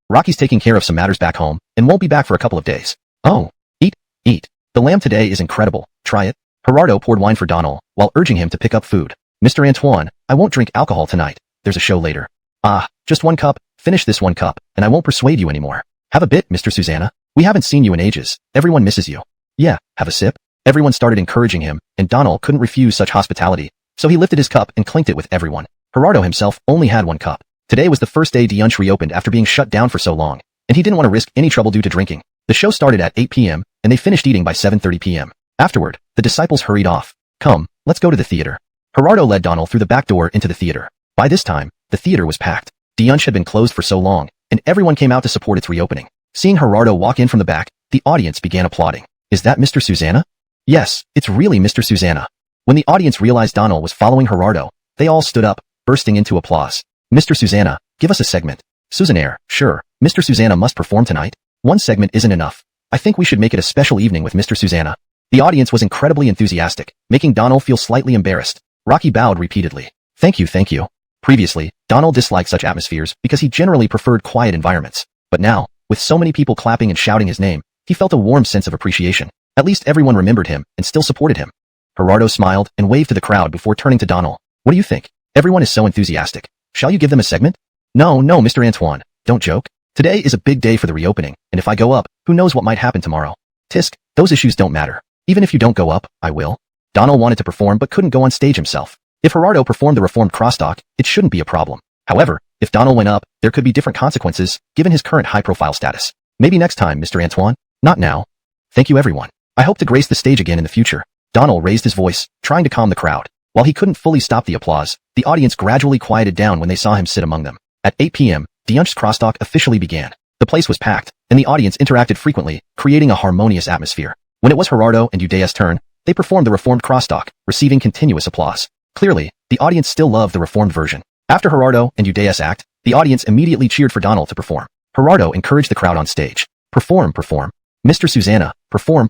Rocky's taking care of some matters back home and won't be back for a couple of days. Oh, eat. The lamb today is incredible. Try it. Gerardo poured wine for Donald while urging him to pick up food. Mr. Antoine, I won't drink alcohol tonight. There's a show later. Ah, just 1 cup. Finish this 1 cup, and I won't persuade you anymore. Have a bit, Mr. Susanna. We haven't seen you in ages. Everyone misses you. Yeah, have a sip. Everyone started encouraging him, and Donald couldn't refuse such hospitality, so he lifted his cup and clinked it with everyone. Gerardo himself only had 1 cup. Today was the first day Dunch reopened after being shut down for so long, and he didn't want to risk any trouble due to drinking. The show started at 8 p.m., and they finished eating by 7:30 p.m. Afterward, the disciples hurried off. Come, let's go to the theater. Gerardo led Donald through the back door into the theater. By this time, the theater was packed. Dunch had been closed for so long, and everyone came out to support its reopening. Seeing Gerardo walk in from the back, the audience began applauding. Is that Mr. Susanna? Yes, it's really Mr. Susanna. When the audience realized Donald was following Gerardo, they all stood up, bursting into applause. Mr. Susanna, give us a segment. Susannaire, sure, Mr. Susanna must perform tonight. 1 segment isn't enough. I think we should make it a special evening with Mr. Susanna. The audience was incredibly enthusiastic, making Donald feel slightly embarrassed. Rocky bowed repeatedly. Thank you. Previously, Donald disliked such atmospheres because he generally preferred quiet environments. But now, with so many people clapping and shouting his name, he felt a warm sense of appreciation. At least everyone remembered him and still supported him. Gerardo smiled and waved to the crowd before turning to Donald. What do you think? Everyone is so enthusiastic. Shall you give them a segment? No, Mr. Antoine. Don't joke. Today is a big day for the reopening, and if I go up, who knows what might happen tomorrow. Tisk, those issues don't matter. Even if you don't go up, I will. Donald wanted to perform but couldn't go on stage himself. If Gerardo performed the reformed crosstalk, it shouldn't be a problem. However, if Donald went up, there could be different consequences, given his current high-profile status. Maybe next time, Mr. Antoine. Not now. Thank you everyone. I hope to grace the stage again in the future. Donald raised his voice, trying to calm the crowd. While he couldn't fully stop the applause, the audience gradually quieted down when they saw him sit among them. At 8 p.m., Dunch's crosstalk officially began. The place was packed, and the audience interacted frequently, creating a harmonious atmosphere. When it was Gerardo and Udea's turn, they performed the reformed crosstalk, receiving continuous applause. Clearly, the audience still loved the reformed version. After Gerardo and Udea's act, the audience immediately cheered for Donald to perform. Gerardo encouraged the crowd on stage. Perform. Mr. Susanna, perform.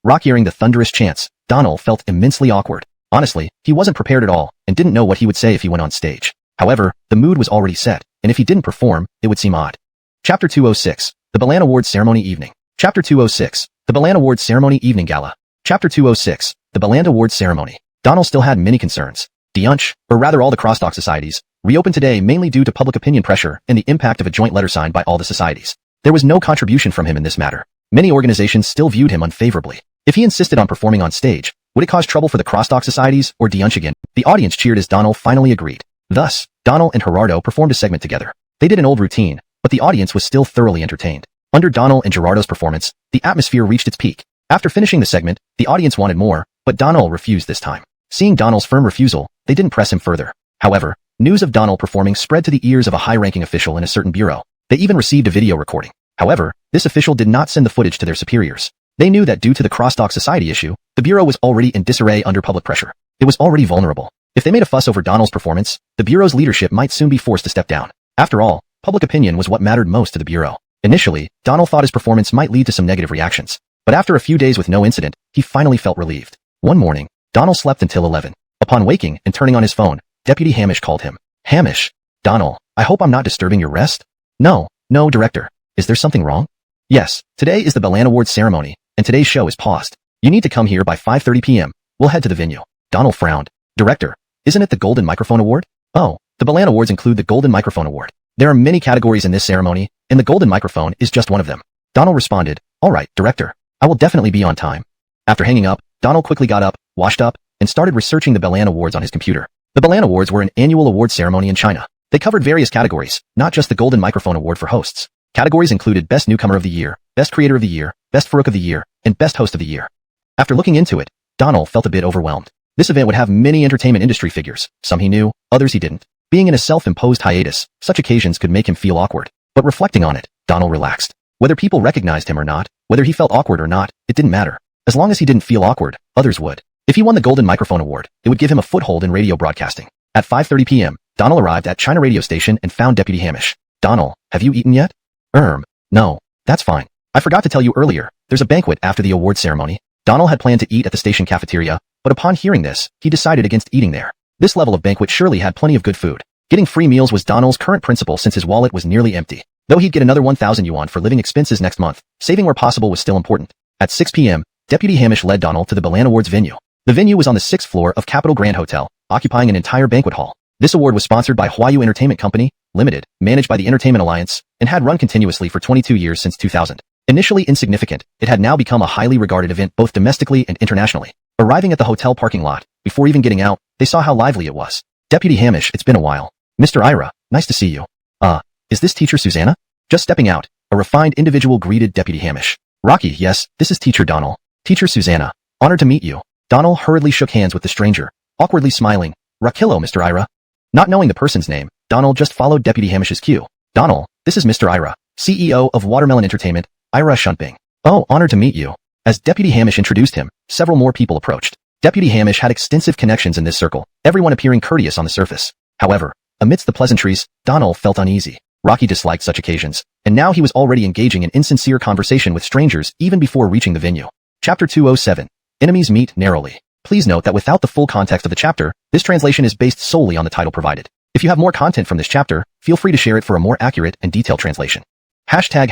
Rock hearing the thunderous chants, Donald felt immensely awkward. Honestly, he wasn't prepared at all and didn't know what he would say if he went on stage. However, the mood was already set, and if he didn't perform, it would seem odd. Chapter 206, The Balan Awards Ceremony Evening. Chapter 206, The Balan Awards Ceremony Evening Gala. Chapter 206, The Balan Awards Ceremony. Donald still had many concerns. Dunch, or rather all the crosstalk societies, reopened today mainly due to public opinion pressure and the impact of a joint letter signed by all the societies. There was no contribution from him in this matter. Many organizations still viewed him unfavorably. If he insisted on performing on stage, would it cause trouble for the crosstalk societies or Dunch again? The audience cheered as Donald finally agreed. Thus, Donald and Gerardo performed a segment together. They did an old routine, but the audience was still thoroughly entertained. Under Donald and Gerardo's performance, the atmosphere reached its peak. After finishing the segment, the audience wanted more, but Donald refused this time. Seeing Donald's firm refusal, they didn't press him further. However, news of Donald performing spread to the ears of a high-ranking official in a certain bureau. They even received a video recording. However, this official did not send the footage to their superiors. They knew that due to the crosstalk society issue, the bureau was already in disarray under public pressure. It was already vulnerable. If they made a fuss over Donald's performance, the bureau's leadership might soon be forced to step down. After all, public opinion was what mattered most to the bureau. Initially, Donald thought his performance might lead to some negative reactions. But after a few days with no incident, he finally felt relieved. One morning, Donald slept until 11. Upon waking and turning on his phone, Deputy Hamish called him. Hamish. Donald, I hope I'm not disturbing your rest? No, director. Is there something wrong? Yes, today is the Bellan Awards ceremony, and today's show is paused. You need to come here by 5:30 p.m. We'll head to the venue. Donald frowned. Director, isn't it the Golden Microphone Award? Oh, the Bellan Awards include the Golden Microphone Award. There are many categories in this ceremony, and the Golden Microphone is just one of them. Donald responded, all right, Director. I will definitely be on time. After hanging up, Donald quickly got up, washed up, and started researching the Bellan Awards on his computer. The Bellan Awards were an annual award ceremony in China. They covered various categories, not just the Golden Microphone Award for hosts. Categories included Best Newcomer of the Year, Best Creator of the Year, Best Farouk of the Year, and Best Host of the Year. After looking into it, Donald felt a bit overwhelmed. This event would have many entertainment industry figures, some he knew, others he didn't. Being in a self-imposed hiatus, such occasions could make him feel awkward. But reflecting on it, Donald relaxed. Whether people recognized him or not, whether he felt awkward or not, it didn't matter. As long as he didn't feel awkward, others would. If he won the Golden Microphone Award, it would give him a foothold in radio broadcasting. At 5:30 p.m., Donald arrived at China radio station and found Deputy Hamish. Donald, have you eaten yet? No, that's fine. I forgot to tell you earlier, there's a banquet after the award ceremony. Donald had planned to eat at the station cafeteria, but upon hearing this, he decided against eating there. This level of banquet surely had plenty of good food. Getting free meals was Donald's current principle since his wallet was nearly empty. Though he'd get another 1,000 yuan for living expenses next month, saving where possible was still important. At 6 p.m., Deputy Hamish led Donald to the Bellan Awards venue. The venue was on the 6th floor of Capital Grand Hotel, occupying an entire banquet hall. This award was sponsored by Huayu Entertainment Company, Limited, managed by the Entertainment Alliance, and had run continuously for 22 years since 2000. Initially insignificant, it had now become a highly regarded event both domestically and internationally. Arriving at the hotel parking lot, before even getting out, they saw how lively it was. Deputy Hamish, it's been a while. Mr. Ira, nice to see you. Is this Teacher Susanna? Just stepping out, a refined individual greeted Deputy Hamish. Rocky, yes, this is Teacher Donald. Teacher Susanna, honored to meet you. Donald hurriedly shook hands with the stranger, awkwardly smiling. Rakillo, Mr. Ira. Not knowing the person's name, Donald just followed Deputy Hamish's cue. Donald, this is Mr. Ira, CEO of Watermelon Entertainment, Ira Shuntbing. Oh, honored to meet you. As Deputy Hamish introduced him, several more people approached. Deputy Hamish had extensive connections in this circle, everyone appearing courteous on the surface. However, amidst the pleasantries, Donald felt uneasy. Rocky disliked such occasions, and now he was already engaging in insincere conversation with strangers even before reaching the venue. Chapter 207. Enemies Meet Narrowly. Please note that without the full context of the chapter, this translation is based solely on the title provided. If you have more content from this chapter, feel free to share it for a more accurate and detailed translation. Hashtag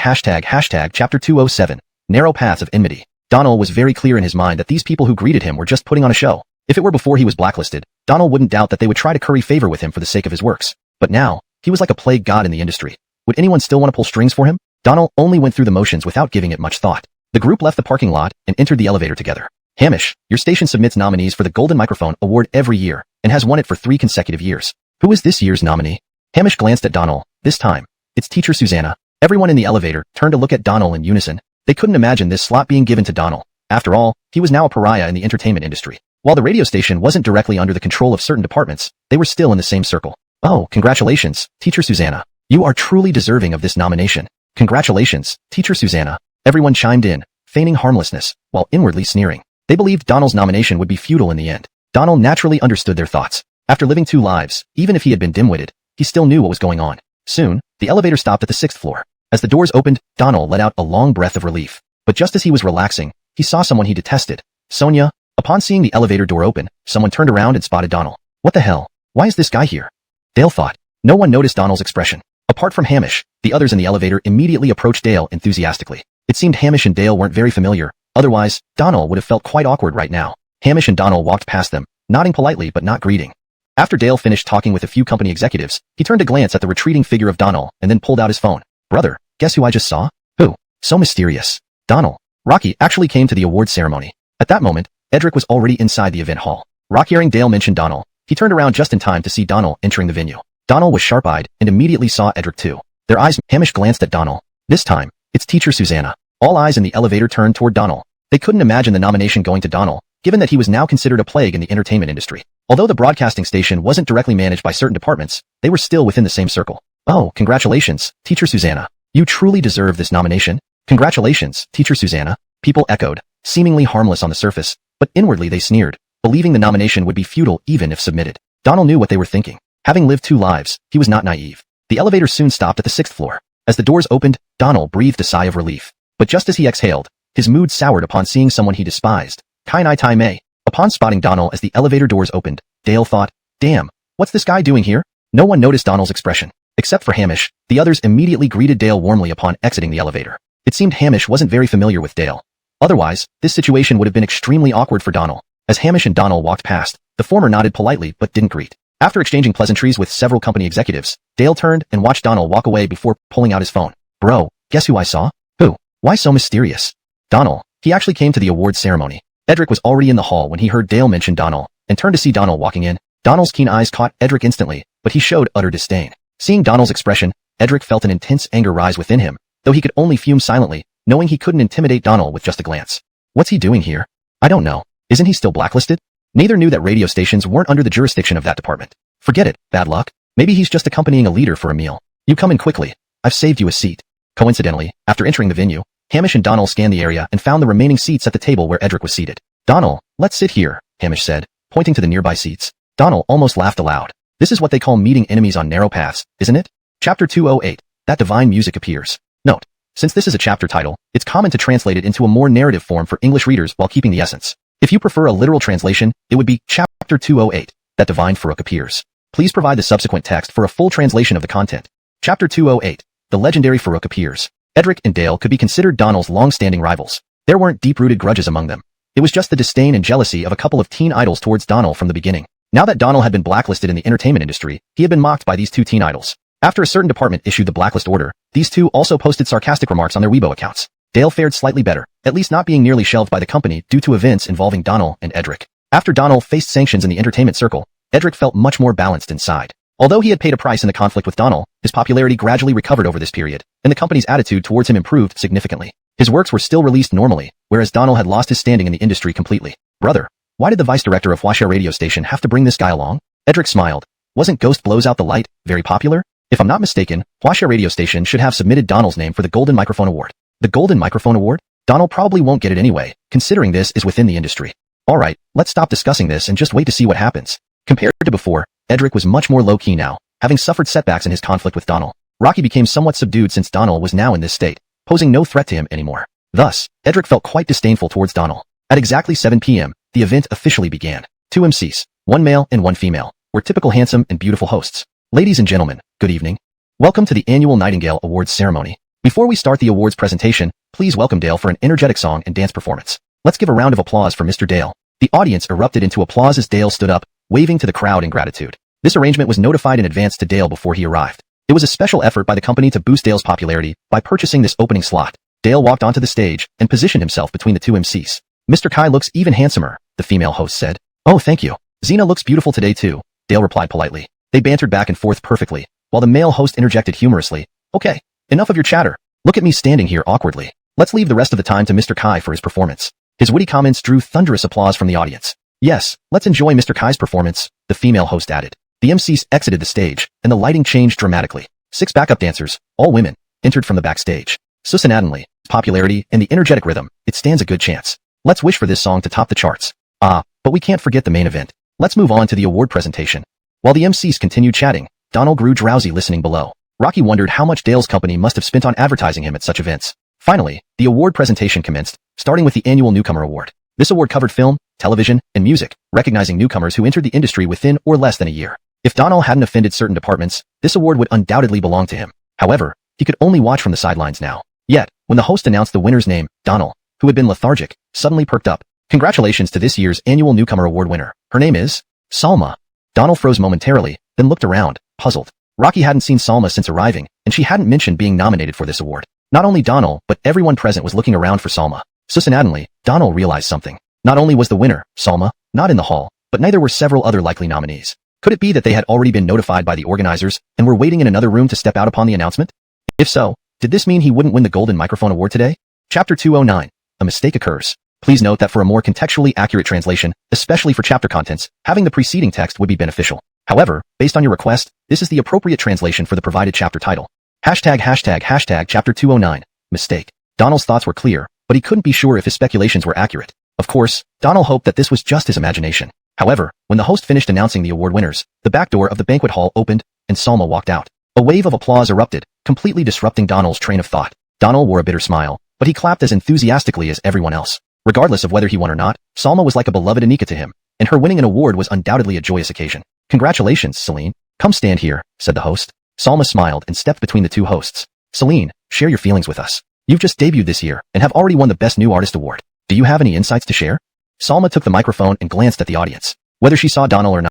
Chapter 207. Narrow Paths of Enmity. Donald was very clear in his mind that these people who greeted him were just putting on a show. If it were before he was blacklisted, Donald wouldn't doubt that they would try to curry favor with him for the sake of his works. But now, he was like a plague god in the industry. Would anyone still want to pull strings for him? Donald only went through the motions without giving it much thought. The group left the parking lot and entered the elevator together. Hamish, your station submits nominees for the Golden Microphone Award every year and has won it for 3 consecutive years. Who is this year's nominee? Hamish glanced at Donald. This time, it's Teacher Susanna. Everyone in the elevator turned to look at Donald in unison. They couldn't imagine this slot being given to Donald. After all, he was now a pariah in the entertainment industry. While the radio station wasn't directly under the control of certain departments, they were still in the same circle. Oh, congratulations, Teacher Susanna. You are truly deserving of this nomination. Congratulations, Teacher Susanna. Everyone chimed in, feigning harmlessness, while inwardly sneering. They believed Donald's nomination would be futile in the end. Donald naturally understood their thoughts. After living 2 lives, even if he had been dim-witted, he still knew what was going on. Soon, the elevator stopped at the 6th floor. As the doors opened, Donald let out a long breath of relief. But just as he was relaxing, he saw someone he detested. Sonia. Upon seeing the elevator door open, someone turned around and spotted Donald. What the hell? Why is this guy here? Dale thought. No one noticed Donald's expression. Apart from Hamish, the others in the elevator immediately approached Dale enthusiastically. It seemed Hamish and Dale weren't very familiar. Otherwise, Donald would have felt quite awkward right now. Hamish and Donald walked past them, nodding politely but not greeting. After Dale finished talking with a few company executives, he turned to glance at the retreating figure of Donald and then pulled out his phone. Brother, guess who I just saw? Who? So mysterious. Donald. Rocky actually came to the award ceremony. At that moment, Edric was already inside the event hall. Rocky hearing Dale mention Donald, he turned around just in time to see Donald entering the venue. Donald was sharp-eyed and immediately saw Edric too. Their eyes. Hamish glanced at Donald. This time, it's Teacher Susanna. All eyes in the elevator turned toward Donald. They couldn't imagine the nomination going to Donald, given that he was now considered a plague in the entertainment industry. Although the broadcasting station wasn't directly managed by certain departments, they were still within the same circle. Oh, congratulations, Teacher Susanna. You truly deserve this nomination. Congratulations, Teacher Susanna. People echoed, seemingly harmless on the surface, but inwardly they sneered, believing the nomination would be futile even if submitted. Donald knew what they were thinking. Having lived 2 lives, he was not naive. The elevator soon stopped at the 6th floor. As the doors opened, Donald breathed a sigh of relief. But just as he exhaled, his mood soured upon seeing someone he despised. Kai Tai Mei. Upon spotting Donald as the elevator doors opened, Dale thought, damn, what's this guy doing here? No one noticed Donald's expression. Except for Hamish, the others immediately greeted Dale warmly upon exiting the elevator. It seemed Hamish wasn't very familiar with Dale. Otherwise, this situation would have been extremely awkward for Donald. As Hamish and Donald walked past, the former nodded politely but didn't greet. After exchanging pleasantries with several company executives, Dale turned and watched Donald walk away before pulling out his phone. Bro, guess who I saw? Who? Why so mysterious? Donald. He actually came to the awards ceremony. Edric was already in the hall when he heard Dale mention Donald, and turned to see Donald walking in. Donald's keen eyes caught Edric instantly, but he showed utter disdain. Seeing Donald's expression, Edric felt an intense anger rise within him, though he could only fume silently, knowing he couldn't intimidate Donald with just a glance. What's he doing here? I don't know. Isn't he still blacklisted? Neither knew that radio stations weren't under the jurisdiction of that department. Forget it, bad luck. Maybe he's just accompanying a leader for a meal. You come in quickly. I've saved you a seat. Coincidentally, after entering the venue, Hamish and Donald scanned the area and found the remaining seats at the table where Edric was seated. Donald, let's sit here, Hamish said, pointing to the nearby seats. Donald almost laughed aloud. This is what they call meeting enemies on narrow paths, isn't it? Chapter 208. That divine music appears. Note. Since this is a chapter title, it's common to translate it into a more narrative form for English readers while keeping the essence. If you prefer a literal translation, it would be Chapter 208. That divine Farouk appears. Please provide the subsequent text for a full translation of the content. Chapter 208. The legendary Farouk appears. Edric and Dale could be considered Donald's long-standing rivals. There weren't deep-rooted grudges among them. It was just the disdain and jealousy of a couple of teen idols towards Donald from the beginning. Now that Donald had been blacklisted in the entertainment industry, he had been mocked by these two teen idols. After a certain department issued the blacklist order, these two also posted sarcastic remarks on their Weibo accounts. Dale fared slightly better, at least not being nearly shelved by the company due to events involving Donald and Edric. After Donald faced sanctions in the entertainment circle, Edric felt much more balanced inside. Although he had paid a price in the conflict with Donald, his popularity gradually recovered over this period, and the company's attitude towards him improved significantly. His works were still released normally, whereas Donald had lost his standing in the industry completely. Brother, why did the vice director of Huaxia radio station have to bring this guy along? Edric smiled. Wasn't Ghost Blows Out the Light very popular? If I'm not mistaken, Huaxia radio station should have submitted Donald's name for the Golden Microphone Award. The Golden Microphone Award? Donald probably won't get it anyway, considering this is within the industry. Alright, let's stop discussing this and just wait to see what happens. Compared to before, Edric was much more low-key now, having suffered setbacks in his conflict with Donald. Rocky became somewhat subdued since Donald was now in this state, posing no threat to him anymore. Thus, Edric felt quite disdainful towards Donald. At exactly 7 p.m., the event officially began. 2 MCs, 1 male and 1 female, were typical handsome and beautiful hosts. Ladies and gentlemen, good evening. Welcome to the annual Nightingale Awards ceremony. Before we start the awards presentation, please welcome Dale for an energetic song and dance performance. Let's give a round of applause for Mr. Dale. The audience erupted into applause as Dale stood up, waving to the crowd in gratitude. This arrangement was notified in advance to Dale before he arrived. It was a special effort by the company to boost Dale's popularity by purchasing this opening slot. Dale walked onto the stage and positioned himself between the 2 MCs. Mr. Kai looks even handsomer, the female host said. Oh, thank you. Xena looks beautiful today too, Dale replied politely. They bantered back and forth perfectly, while the male host interjected humorously. Okay, enough of your chatter. Look at me standing here awkwardly. Let's leave the rest of the time to Mr. Kai for his performance. His witty comments drew thunderous applause from the audience. Yes, let's enjoy Mr. Kai's performance, the female host added. The MCs exited the stage, and the lighting changed dramatically. 6 backup dancers, all women, entered from the backstage. Susannadenly, popularity, and the energetic rhythm, it stands a good chance. Let's wish for this song to top the charts. But we can't forget the main event. Let's move on to the award presentation. While the MCs continued chatting, Donald grew drowsy listening below. Rocky wondered how much Dale's company must have spent on advertising him at such events. Finally, the award presentation commenced, starting with the annual Newcomer Award. This award covered film, television, and music, recognizing newcomers who entered the industry within or less than a year. If Donald hadn't offended certain departments, this award would undoubtedly belong to him. However, he could only watch from the sidelines now. Yet, when the host announced the winner's name, Donald, who had been lethargic, suddenly perked up. Congratulations to this year's annual Newcomer Award winner. Her name is Salma. Donald froze momentarily, then looked around, puzzled. Rocky hadn't seen Salma since arriving, and she hadn't mentioned being nominated for this award. Not only Donald, but everyone present was looking around for Salma. Susannadenly, Donald realized something. Not only was the winner, Salma, not in the hall, but neither were several other likely nominees. Could it be that they had already been notified by the organizers and were waiting in another room to step out upon the announcement? If so, did this mean he wouldn't win the Golden Microphone Award today? Chapter 209. A mistake occurs. Please note that for a more contextually accurate translation, especially for chapter contents, having the preceding text would be beneficial. However, based on your request, this is the appropriate translation for the provided chapter title. ####Chapter 209. Mistake. Donald's thoughts were clear, but he couldn't be sure if his speculations were accurate. Of course, Donald hoped that this was just his imagination. However, when the host finished announcing the award winners, the back door of the banquet hall opened, and Salma walked out. A wave of applause erupted, completely disrupting Donald's train of thought. Donald wore a bitter smile, but he clapped as enthusiastically as everyone else. Regardless of whether he won or not, Salma was like a beloved Anika to him, and her winning an award was undoubtedly a joyous occasion. Congratulations, Celine. Come stand here, said the host. Salma smiled and stepped between the two hosts. Celine, share your feelings with us. You've just debuted this year and have already won the Best New Artist award. Do you have any insights to share? Salma took the microphone and glanced at the audience. Whether she saw Donald or not,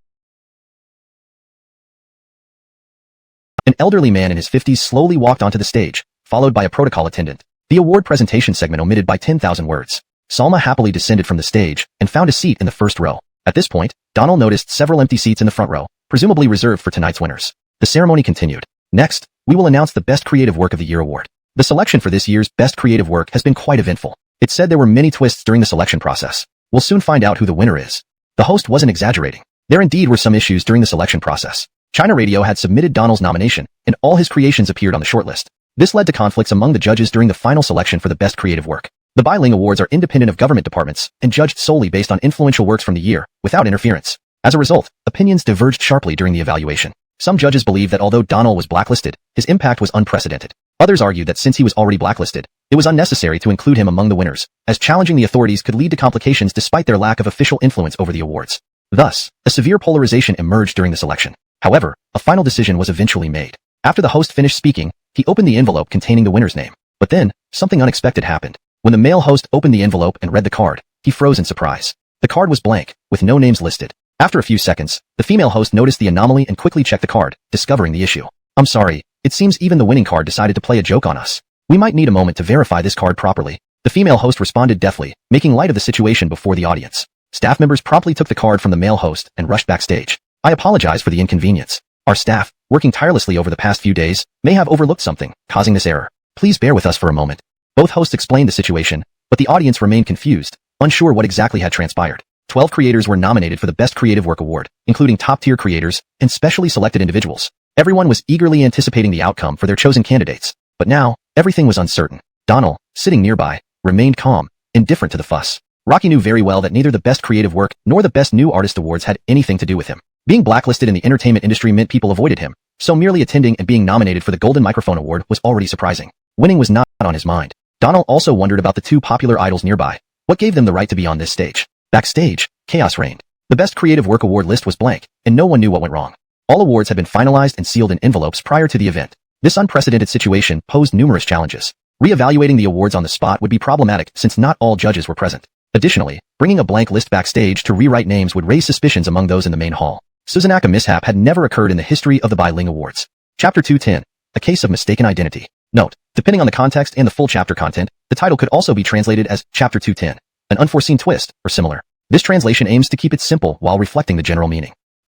an elderly man in his 50s slowly walked onto the stage, followed by a protocol attendant. The award presentation segment omitted by 10,000 words. Salma happily descended from the stage and found a seat in the first row. At this point, Donald noticed several empty seats in the front row, presumably reserved for tonight's winners. The ceremony continued. Next, we will announce the Best Creative Work of the Year award. The selection for this year's Best Creative Work has been quite eventful. It said there were many twists during the selection process. We'll soon find out who the winner is. The host wasn't exaggerating. There indeed were some issues during the selection process. China Radio had submitted Donald's nomination, and all his creations appeared on the shortlist. This led to conflicts among the judges during the final selection for the Best Creative Work. The Biling Awards are independent of government departments and judged solely based on influential works from the year, without interference. As a result, opinions diverged sharply during the evaluation. Some judges believe that although Donald was blacklisted, his impact was unprecedented. Others argued that since he was already blacklisted, it was unnecessary to include him among the winners, as challenging the authorities could lead to complications despite their lack of official influence over the awards. Thus, a severe polarization emerged during the selection. However, a final decision was eventually made. After the host finished speaking, he opened the envelope containing the winner's name. But then, something unexpected happened. When the male host opened the envelope and read the card, he froze in surprise. The card was blank, with no names listed. After a few seconds, the female host noticed the anomaly and quickly checked the card, discovering the issue. I'm sorry, it seems even the winning card decided to play a joke on us. We might need a moment to verify this card properly. The female host responded deftly, making light of the situation before the audience. Staff members promptly took the card from the male host and rushed backstage. I apologize for the inconvenience. Our staff, working tirelessly over the past few days, may have overlooked something, causing this error. Please bear with us for a moment. Both hosts explained the situation, but the audience remained confused, unsure what exactly had transpired. 12 creators were nominated for the Best Creative Work Award, including top-tier creators and specially selected individuals. Everyone was eagerly anticipating the outcome for their chosen candidates. But now, everything was uncertain. Donald, sitting nearby, remained calm, indifferent to the fuss. Rocky knew very well that neither the Best Creative Work nor the Best New Artist Awards had anything to do with him. Being blacklisted in the entertainment industry meant people avoided him, so merely attending and being nominated for the Golden Microphone Award was already surprising. Winning was not on his mind. Donald also wondered about the two popular idols nearby. What gave them the right to be on this stage? Backstage, chaos reigned. The Best Creative Work Award list was blank, and no one knew what went wrong. All awards had been finalized and sealed in envelopes prior to the event. This unprecedented situation posed numerous challenges. Re-evaluating the awards on the spot would be problematic since not all judges were present. Additionally, bringing a blank list backstage to rewrite names would raise suspicions among those in the main hall. Suzanaka mishap had never occurred in the history of the Biling Awards. Chapter 210. A Case of Mistaken Identity. Note, depending on the context and the full chapter content, the title could also be translated as Chapter 210. An unforeseen twist, or similar. This translation aims to keep it simple while reflecting the general meaning.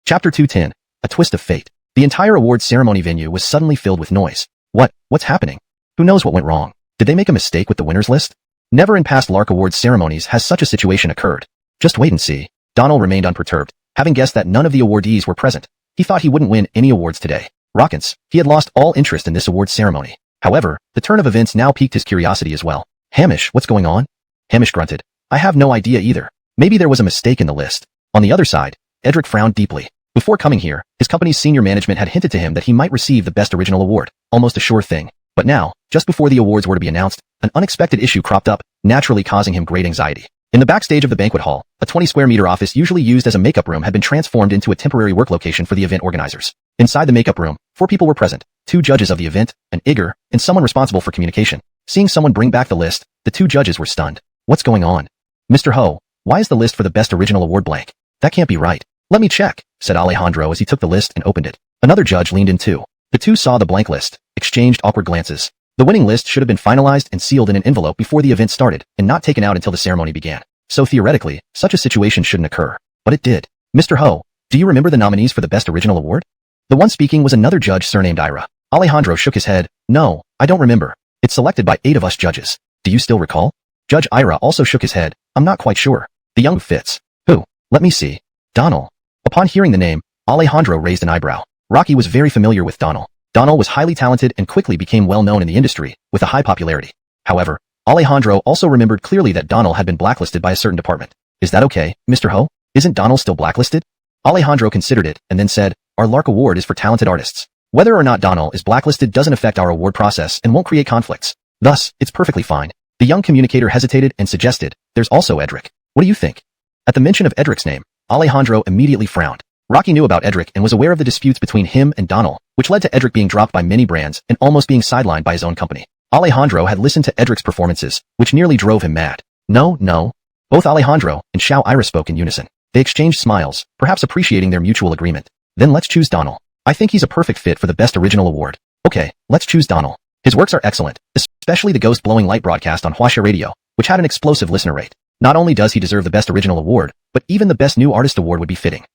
Chapter 210. A Twist of Fate. The entire awards ceremony venue was suddenly filled with noise. What's happening? Who knows what went wrong? Did they make a mistake with the winners list? Never in past Lark Awards ceremonies has such a situation occurred. Just wait and see. Donald remained unperturbed, having guessed that none of the awardees were present. He thought he wouldn't win any awards today. Rockins, he had lost all interest in this awards ceremony. However, the turn of events now piqued his curiosity as well. Hamish, what's going on? Hamish grunted. I have no idea either. Maybe there was a mistake in the list. On the other side, Edric frowned deeply. Before coming here, his company's senior management had hinted to him that he might receive the Best Original Award, almost a sure thing. But now, just before the awards were to be announced, an unexpected issue cropped up, naturally causing him great anxiety. In the backstage of the banquet hall, a 20-square-meter office usually used as a makeup room had been transformed into a temporary work location for the event organizers. Inside the makeup room, 4 people were present, 2 judges of the event, an Igor, and someone responsible for communication. Seeing someone bring back the list, the 2 judges were stunned. What's going on? Mr. Ho, why is the list for the Best Original Award blank? That can't be right. Let me check, said Alejandro as he took the list and opened it. Another judge leaned in too. The 2 saw the blank list, exchanged awkward glances. The winning list should have been finalized and sealed in an envelope before the event started and not taken out until the ceremony began. So theoretically, such a situation shouldn't occur. But it did. Mr. Ho, do you remember the nominees for the Best Original Award? The one speaking was another judge surnamed Ira. Alejandro shook his head. No, I don't remember. It's selected by 8 of us judges. Do you still recall? Judge Ira also shook his head. I'm not quite sure. The young fits. Who? Let me see. Donald. Upon hearing the name, Alejandro raised an eyebrow. Rocky was very familiar with Donald. Donald was highly talented and quickly became well known in the industry, with a high popularity. However, Alejandro also remembered clearly that Donald had been blacklisted by a certain department. Is that okay, Mr. Ho? Isn't Donald still blacklisted? Alejandro considered it and then said, our Lark Award is for talented artists. Whether or not Donald is blacklisted doesn't affect our award process and won't create conflicts. Thus, it's perfectly fine. The young communicator hesitated and suggested, there's also Edric. What do you think? At the mention of Edric's name, Alejandro immediately frowned. Rocky knew about Edric and was aware of the disputes between him and Donald, which led to Edric being dropped by many brands and almost being sidelined by his own company. Alejandro had listened to Edric's performances, which nearly drove him mad. No. Both Alejandro and Xiao Ira spoke in unison. They exchanged smiles, perhaps appreciating their mutual agreement. Then let's choose Donald. I think he's a perfect fit for the Best Original Award. Okay, let's choose Donald. His works are excellent, especially the Ghost Blowing Light broadcast on Huaxia Radio, which had an explosive listener rate. Not only does he deserve the Best Original Award, but even the Best New Artist Award would be fitting.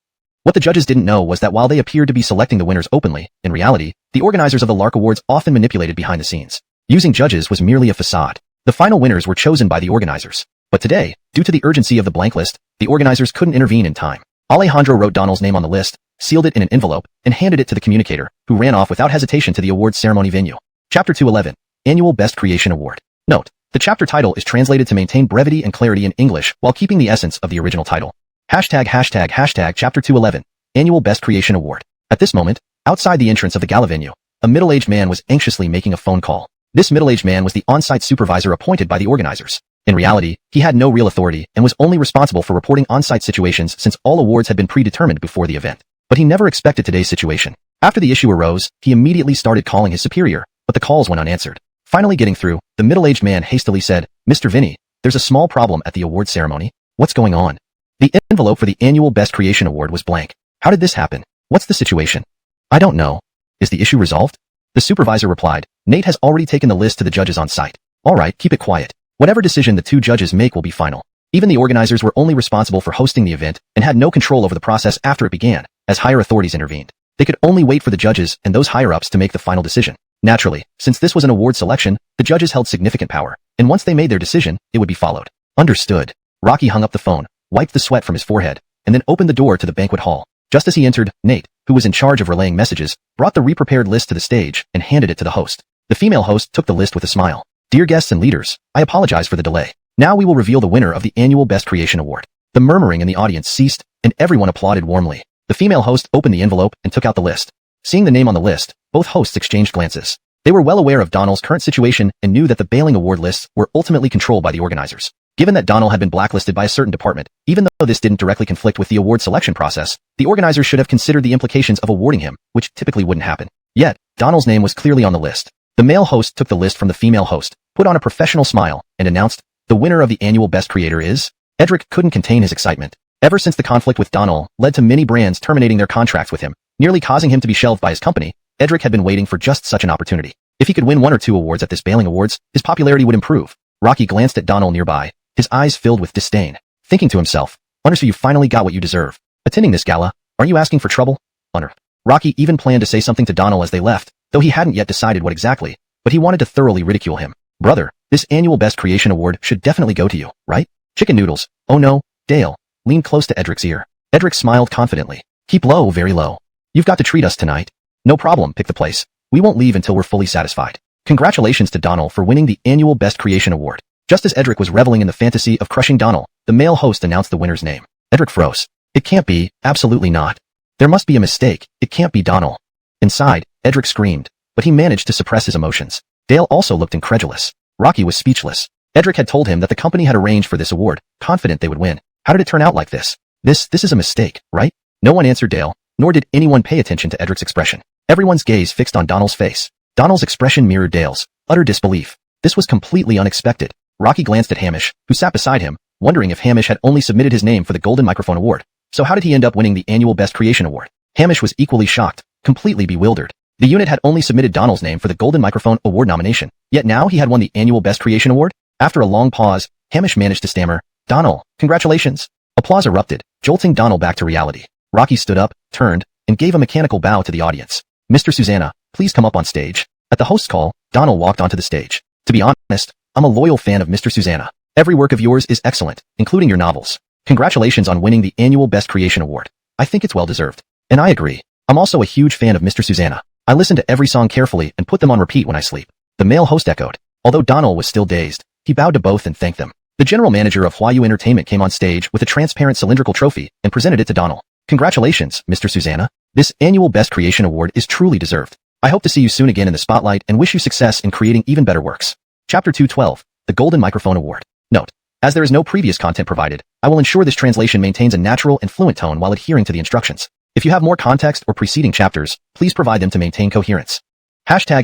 What the judges didn't know was that while they appeared to be selecting the winners openly, in reality, the organizers of the Lark Awards often manipulated behind the scenes. Using judges was merely a facade. The final winners were chosen by the organizers. But today, due to the urgency of the blank list, the organizers couldn't intervene in time. Alejandro wrote Donald's name on the list, sealed it in an envelope, and handed it to the communicator, who ran off without hesitation to the awards ceremony venue. Chapter 211. Annual Best Creation Award. Note: the chapter title is translated to maintain brevity and clarity in English while keeping the essence of the original title. Chapter 211. Annual Best Creation Award. At this moment, outside the entrance of the gala venue, a middle-aged man was anxiously making a phone call. This middle-aged man was the on-site supervisor appointed by the organizers. In reality, he had no real authority and was only responsible for reporting on-site situations since all awards had been predetermined before the event. But he never expected today's situation. After the issue arose, he immediately started calling his superior, but the calls went unanswered. Finally getting through, the middle-aged man hastily said, "Mr. Vinny, there's a small problem at the award ceremony. What's going on?" The envelope for the Annual Best Creation Award was blank. How did this happen? What's the situation? I don't know. Is the issue resolved? The supervisor replied, Nate has already taken the list to the judges on site. All right, keep it quiet. Whatever decision the two judges make will be final. Even the organizers were only responsible for hosting the event and had no control over the process after it began, as higher authorities intervened. They could only wait for the judges and those higher-ups to make the final decision. Naturally, since this was an award selection, the judges held significant power, and once they made their decision, it would be followed. Understood. Rocky hung up the phone, wiped the sweat from his forehead, and then opened the door to the banquet hall. Just as he entered, Nate, who was in charge of relaying messages, brought the re-prepared list to the stage and handed it to the host. The female host took the list with a smile. Dear guests and leaders, I apologize for the delay. Now we will reveal the winner of the Annual Best Creation Award. The murmuring in the audience ceased, and everyone applauded warmly. The female host opened the envelope and took out the list. Seeing the name on the list, both hosts exchanged glances. They were well aware of Donald's current situation and knew that the bailing award lists were ultimately controlled by the organizers. Given that Donald had been blacklisted by a certain department, even though this didn't directly conflict with the award selection process, the organizers should have considered the implications of awarding him, which typically wouldn't happen. Yet, Donald's name was clearly on the list. The male host took the list from the female host, put on a professional smile, and announced, the winner of the Annual Best Creator is... Edric couldn't contain his excitement. Ever since the conflict with Donald led to many brands terminating their contracts with him, nearly causing him to be shelved by his company, Edric had been waiting for just such an opportunity. If he could win one or two awards at this bailing awards, his popularity would improve. Rocky glanced at Donald nearby, his eyes filled with disdain, thinking to himself, so you finally got what you deserve. Attending this gala, aren't you asking for trouble? Honor. Rocky even planned to say something to Donald as they left, though he hadn't yet decided what exactly, but he wanted to thoroughly ridicule him. Brother, this Annual Best Creation Award should definitely go to you, right? Chicken noodles. Oh no, Dale. Leaned close to Edric's ear. Edric smiled confidently. Keep low, very low. You've got to treat us tonight. No problem, pick the place. We won't leave until we're fully satisfied. Congratulations to Donald for winning the Annual Best Creation Award. Just as Edric was reveling in the fantasy of crushing Donald, the male host announced the winner's name. Edric froze. It can't be, absolutely not. There must be a mistake, it can't be Donald. Inside, Edric screamed, but he managed to suppress his emotions. Dale also looked incredulous. Rocky was speechless. Edric had told him that the company had arranged for this award, confident they would win. How did it turn out like this? This is a mistake, right? No one answered Dale, nor did anyone pay attention to Edric's expression. Everyone's gaze fixed on Donald's face. Donald's expression mirrored Dale's, utter disbelief. This was completely unexpected. Rocky glanced at Hamish, who sat beside him, wondering if Hamish had only submitted his name for the Golden Microphone Award. So how did he end up winning the Annual Best Creation Award? Hamish was equally shocked, completely bewildered. The unit had only submitted Donald's name for the Golden Microphone Award nomination, yet now he had won the Annual Best Creation Award? After a long pause, Hamish managed to stammer, Donald, congratulations. Applause erupted, jolting Donald back to reality. Rocky stood up, turned, and gave a mechanical bow to the audience. Mr. Susanna, please come up on stage. At the host's call, Donald walked onto the stage. To be honest, I'm a loyal fan of Mr. Susanna. Every work of yours is excellent, including your novels. Congratulations on winning the Annual Best Creation Award. I think it's well deserved. And I agree. I'm also a huge fan of Mr. Susanna. I listen to every song carefully and put them on repeat when I sleep. The male host echoed. Although Donald was still dazed, he bowed to both and thanked them. The general manager of Huayu Entertainment came on stage with a transparent cylindrical trophy and presented it to Donald. Congratulations, Mr. Susanna. This Annual Best Creation Award is truly deserved. I hope to see you soon again in the spotlight and wish you success in creating even better works. Chapter 212, The Golden Microphone Award. Note: as there is no previous content provided, I will ensure this translation maintains a natural and fluent tone while adhering to the instructions. If you have more context or preceding chapters, please provide them to maintain coherence. Chapter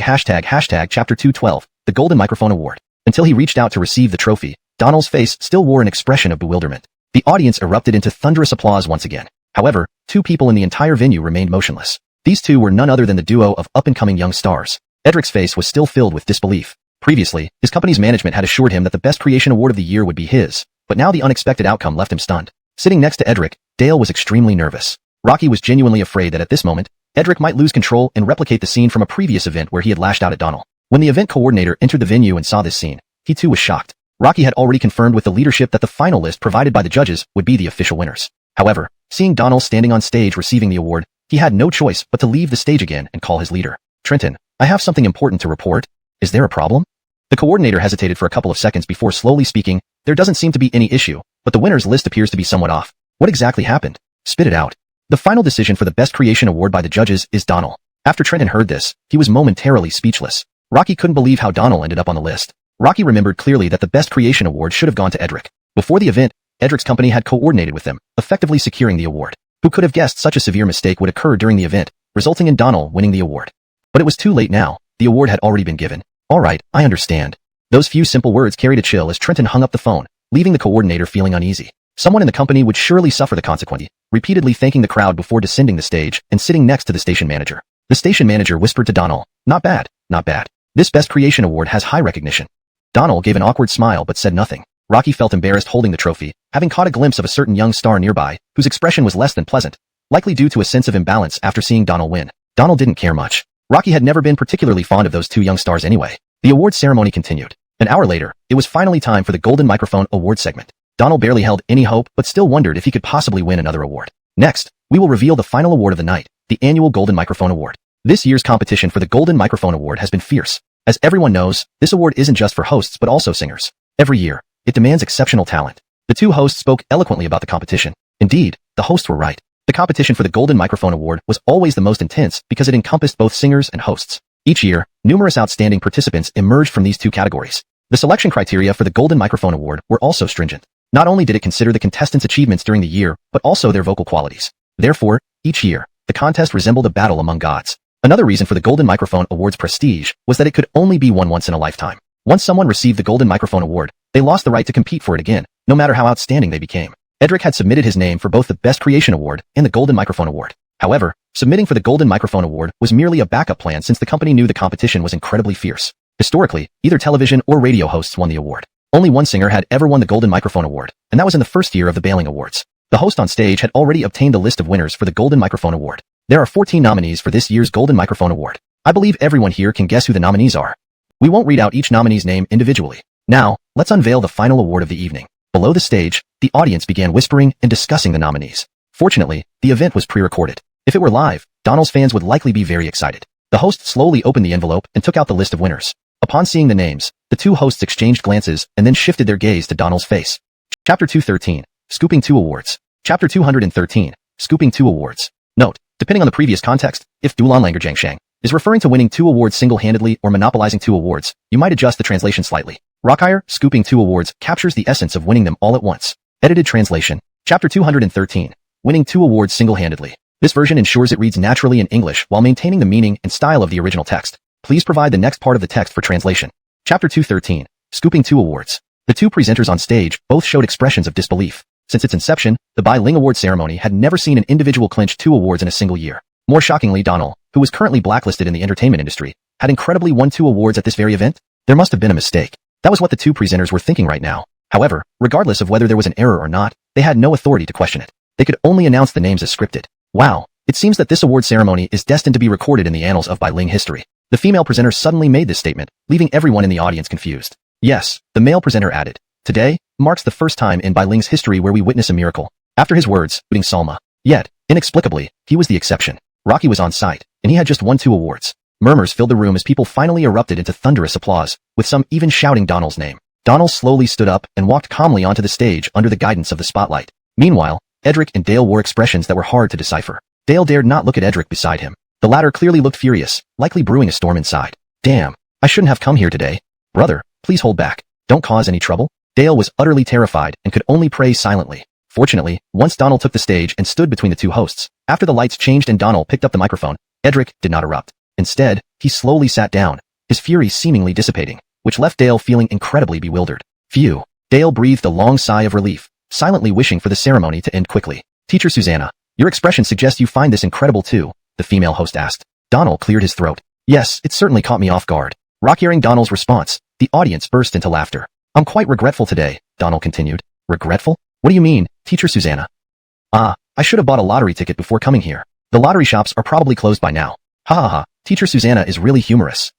212, the Golden Microphone Award. Until he reached out to receive the trophy, Donald's face still wore an expression of bewilderment. The audience erupted into thunderous applause once again. However, two people in the entire venue remained motionless. These two were none other than the duo of up-and-coming young stars. Edric's face was still filled with disbelief. Previously, his company's management had assured him that the Best Creation Award of the year would be his, but now the unexpected outcome left him stunned. Sitting next to Edric, Dale was extremely nervous. Rocky was genuinely afraid that at this moment, Edric might lose control and replicate the scene from a previous event where he had lashed out at Donald. When the event coordinator entered the venue and saw this scene, he too was shocked. Rocky had already confirmed with the leadership that the final list provided by the judges would be the official winners. However, seeing Donald standing on stage receiving the award, he had no choice but to leave the stage again and call his leader. Trenton, I have something important to report. Is there a problem? The coordinator hesitated for a couple of seconds before slowly speaking. There doesn't seem to be any issue, but the winners list appears to be somewhat off. What exactly happened? Spit it out. The final decision for the Best Creation Award by the judges is Donald. After Trenton heard this, he was momentarily speechless. Rocky couldn't believe how Donald ended up on the list. Rocky remembered clearly that the Best Creation Award should have gone to Edric. Before the event, Edric's company had coordinated with them, effectively securing the award. Who could have guessed such a severe mistake would occur during the event, resulting in Donald winning the award? But it was too late now. The award had already been given. All right, I understand. Those few simple words carried a chill as Trenton hung up the phone, leaving the coordinator feeling uneasy. Someone in the company would surely suffer the consequence, repeatedly thanking the crowd before descending the stage and sitting next to the station manager. The station manager whispered to Donald, not bad, not bad. This Best Creation Award has high recognition. Donald gave an awkward smile but said nothing. Rocky felt embarrassed holding the trophy, having caught a glimpse of a certain young star nearby, whose expression was less than pleasant, likely due to a sense of imbalance after seeing Donald win. Donald didn't care much. Rocky had never been particularly fond of those two young stars anyway. The award ceremony continued. An hour later, it was finally time for the Golden Microphone Award segment. Donald barely held any hope but still wondered if he could possibly win another award. Next, we will reveal the final award of the night, the annual Golden Microphone Award. This year's competition for the Golden Microphone Award has been fierce. As everyone knows, this award isn't just for hosts but also singers. Every year, it demands exceptional talent. The two hosts spoke eloquently about the competition. Indeed, the hosts were right. The competition for the Golden Microphone Award was always the most intense because it encompassed both singers and hosts. Each year, numerous outstanding participants emerged from these two categories. The selection criteria for the Golden Microphone Award were also stringent. Not only did it consider the contestants' achievements during the year, but also their vocal qualities. Therefore, each year, the contest resembled a battle among gods. Another reason for the Golden Microphone Award's prestige was that it could only be won once in a lifetime. Once someone received the Golden Microphone Award, they lost the right to compete for it again, no matter how outstanding they became. Edric had submitted his name for both the Best Creation Award and the Golden Microphone Award. However, submitting for the Golden Microphone Award was merely a backup plan since the company knew the competition was incredibly fierce. Historically, either television or radio hosts won the award. Only one singer had ever won the Golden Microphone Award, and that was in the first year of the Bailing Awards. The host on stage had already obtained the list of winners for the Golden Microphone Award. There are 14 nominees for this year's Golden Microphone Award. I believe everyone here can guess who the nominees are. We won't read out each nominee's name individually. Now, let's unveil the final award of the evening. Below the stage, the audience began whispering and discussing the nominees. Fortunately, the event was pre-recorded. If it were live, Donald's fans would likely be very excited. The host slowly opened the envelope and took out the list of winners. Upon seeing the names, the two hosts exchanged glances and then shifted their gaze to Donald's face. Chapter 213, Scooping 2 Awards. Chapter 213, Scooping 2 Awards. Note, depending on the previous context, if Dulan Langer Jiangshang is referring to winning 2 awards single-handedly or monopolizing 2 awards, you might adjust the translation slightly. Rockire, Scooping 2 Awards captures the essence of winning them all at once. Edited translation. Chapter 213, Winning 2 Awards Single-Handedly. This version ensures it reads naturally in English while maintaining the meaning and style of the original text. Please provide the next part of the text for translation. Chapter 213, Scooping 2 Awards. The two presenters on stage both showed expressions of disbelief. Since its inception, the Bai Ling Award ceremony had never seen an individual clinch 2 awards in a single year. More shockingly, Donald, who was currently blacklisted in the entertainment industry, had incredibly won 2 awards at this very event. There must have been a mistake. That was what the two presenters were thinking right now. However, regardless of whether there was an error or not, they had no authority to question it. They could only announce the names as scripted. Wow, it seems that this award ceremony is destined to be recorded in the annals of Bai Ling history. The female presenter suddenly made this statement, leaving everyone in the audience confused. Yes, the male presenter added. Today marks the first time in Bai Ling's history where we witness a miracle. After his words, booting Salma. Yet, inexplicably, he was the exception. Rocky was on site, and he had just won 2 awards. Murmurs filled the room as people finally erupted into thunderous applause, with some even shouting Donald's name. Donald slowly stood up and walked calmly onto the stage under the guidance of the spotlight. Meanwhile, Edric and Dale wore expressions that were hard to decipher. Dale dared not look at Edric beside him. The latter clearly looked furious, likely brewing a storm inside. Damn, I shouldn't have come here today. Brother, please hold back. Don't cause any trouble. Dale was utterly terrified and could only pray silently. Fortunately, once Donald took the stage and stood between the two hosts, after the lights changed and Donald picked up the microphone, Edric did not erupt. Instead, he slowly sat down, his fury seemingly dissipating. which left Dale feeling incredibly bewildered. Phew. Dale breathed a long sigh of relief, silently wishing for the ceremony to end quickly. Teacher Susanna, your expression suggests you find this incredible too, the female host asked. Donald cleared his throat. Yes, it certainly caught me off guard. Hearing Donald's response, the audience burst into laughter. I'm quite regretful today, Donald continued. Regretful? What do you mean, Teacher Susanna? I should have bought a lottery ticket before coming here. The lottery shops are probably closed by now. Ha ha ha, Teacher Susanna is really humorous.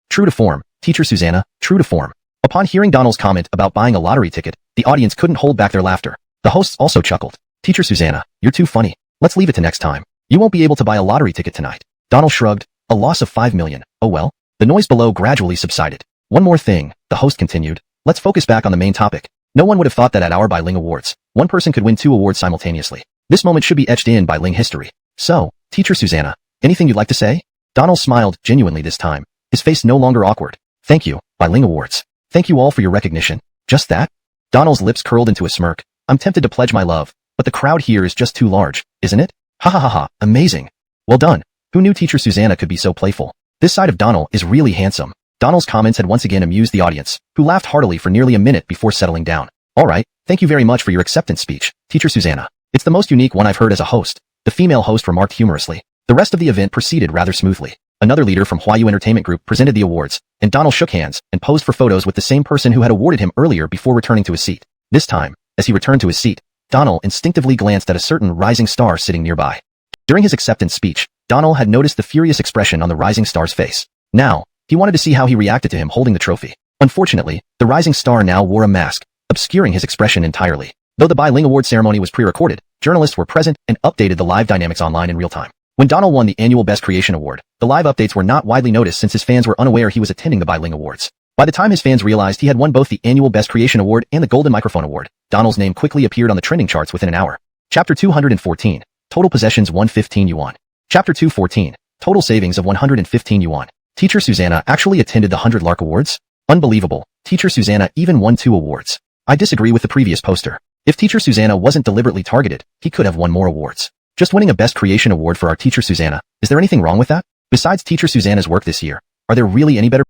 True to form, Teacher Susanna, true to form. Upon hearing Donald's comment about buying a lottery ticket, the audience couldn't hold back their laughter. The hosts also chuckled. Teacher Susanna, you're too funny. Let's leave it to next time. You won't be able to buy a lottery ticket tonight. Donald shrugged. A loss of 5 million. Oh well. The noise below gradually subsided. One more thing, the host continued. Let's focus back on the main topic. No one would have thought that at our Bai Ling Awards, one person could win 2 awards simultaneously. This moment should be etched in Bai Ling history. So, Teacher Susanna, anything you'd like to say? Donald smiled genuinely this time, his face no longer awkward. Thank you, Bai Ling Awards. Thank you all for your recognition. Just that? Donald's lips curled into a smirk. I'm tempted to pledge my love, but the crowd here is just too large, isn't it? Ha ha ha ha, amazing. Well done. Who knew Teacher Susanna could be so playful? This side of Donald is really handsome. Donald's comments had once again amused the audience, who laughed heartily for nearly a minute before settling down. Alright, thank you very much for your acceptance speech, Teacher Susanna. It's the most unique one I've heard as a host, the female host remarked humorously. The rest of the event proceeded rather smoothly. Another leader from Huayu Entertainment Group presented the awards, and Donald shook hands and posed for photos with the same person who had awarded him earlier before returning to his seat. This time, as he returned to his seat, Donald instinctively glanced at a certain rising star sitting nearby. During his acceptance speech, Donald had noticed the furious expression on the rising star's face. Now, he wanted to see how he reacted to him holding the trophy. Unfortunately, the rising star now wore a mask, obscuring his expression entirely. Though the Bai Ling Award ceremony was pre-recorded, journalists were present and updated the live dynamics online in real time. When Donald won the annual Best Creation Award, the live updates were not widely noticed since his fans were unaware he was attending the Bai Ling Awards. By the time his fans realized he had won both the annual Best Creation Award and the Golden Microphone Award, Donald's name quickly appeared on the trending charts within an hour. Chapter 214. Total possessions 115 yuan. Chapter 214. Total savings of 115 yuan. Teacher Susanna actually attended the 100 Lark Awards? Unbelievable. Teacher Susanna even won 2 awards. I disagree with the previous poster. If Teacher Susanna wasn't deliberately targeted, he could have won more awards. Just winning a Best Creation Award for our Teacher Susanna, is there anything wrong with that? Besides Teacher Susanna's work this year, are there really any better?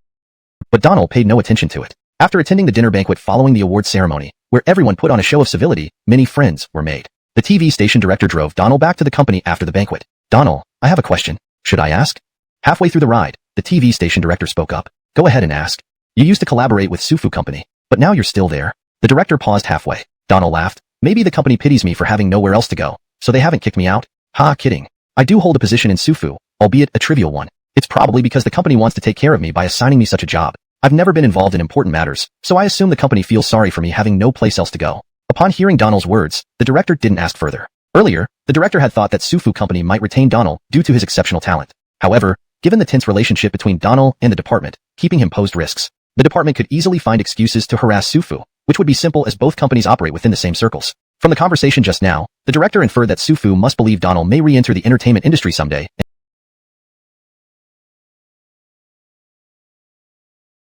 But Donald paid no attention to it. After attending the dinner banquet following the awards ceremony, where everyone put on a show of civility, many friends were made. The TV station director drove Donald back to the company after the banquet. Donald, I have a question. Should I ask? Halfway through the ride, the TV station director spoke up. Go ahead and ask. You used to collaborate with Sufu Company, but now you're still there. The director paused halfway. Donald laughed. Maybe the company pities me for having nowhere else to go, so they haven't kicked me out? Ha, kidding. I do hold a position in Sufu, albeit a trivial one. It's probably because the company wants to take care of me by assigning me such a job. I've never been involved in important matters, so I assume the company feels sorry for me having no place else to go. Upon hearing Donald's words, the director didn't ask further. Earlier, the director had thought that Sufu Company might retain Donald due to his exceptional talent. However, given the tense relationship between Donald and the department, keeping him posed risks. The department could easily find excuses to harass Sufu, which would be simple as both companies operate within the same circles. From the conversation just now, the director inferred that Sufu must believe Donald may re-enter the entertainment industry someday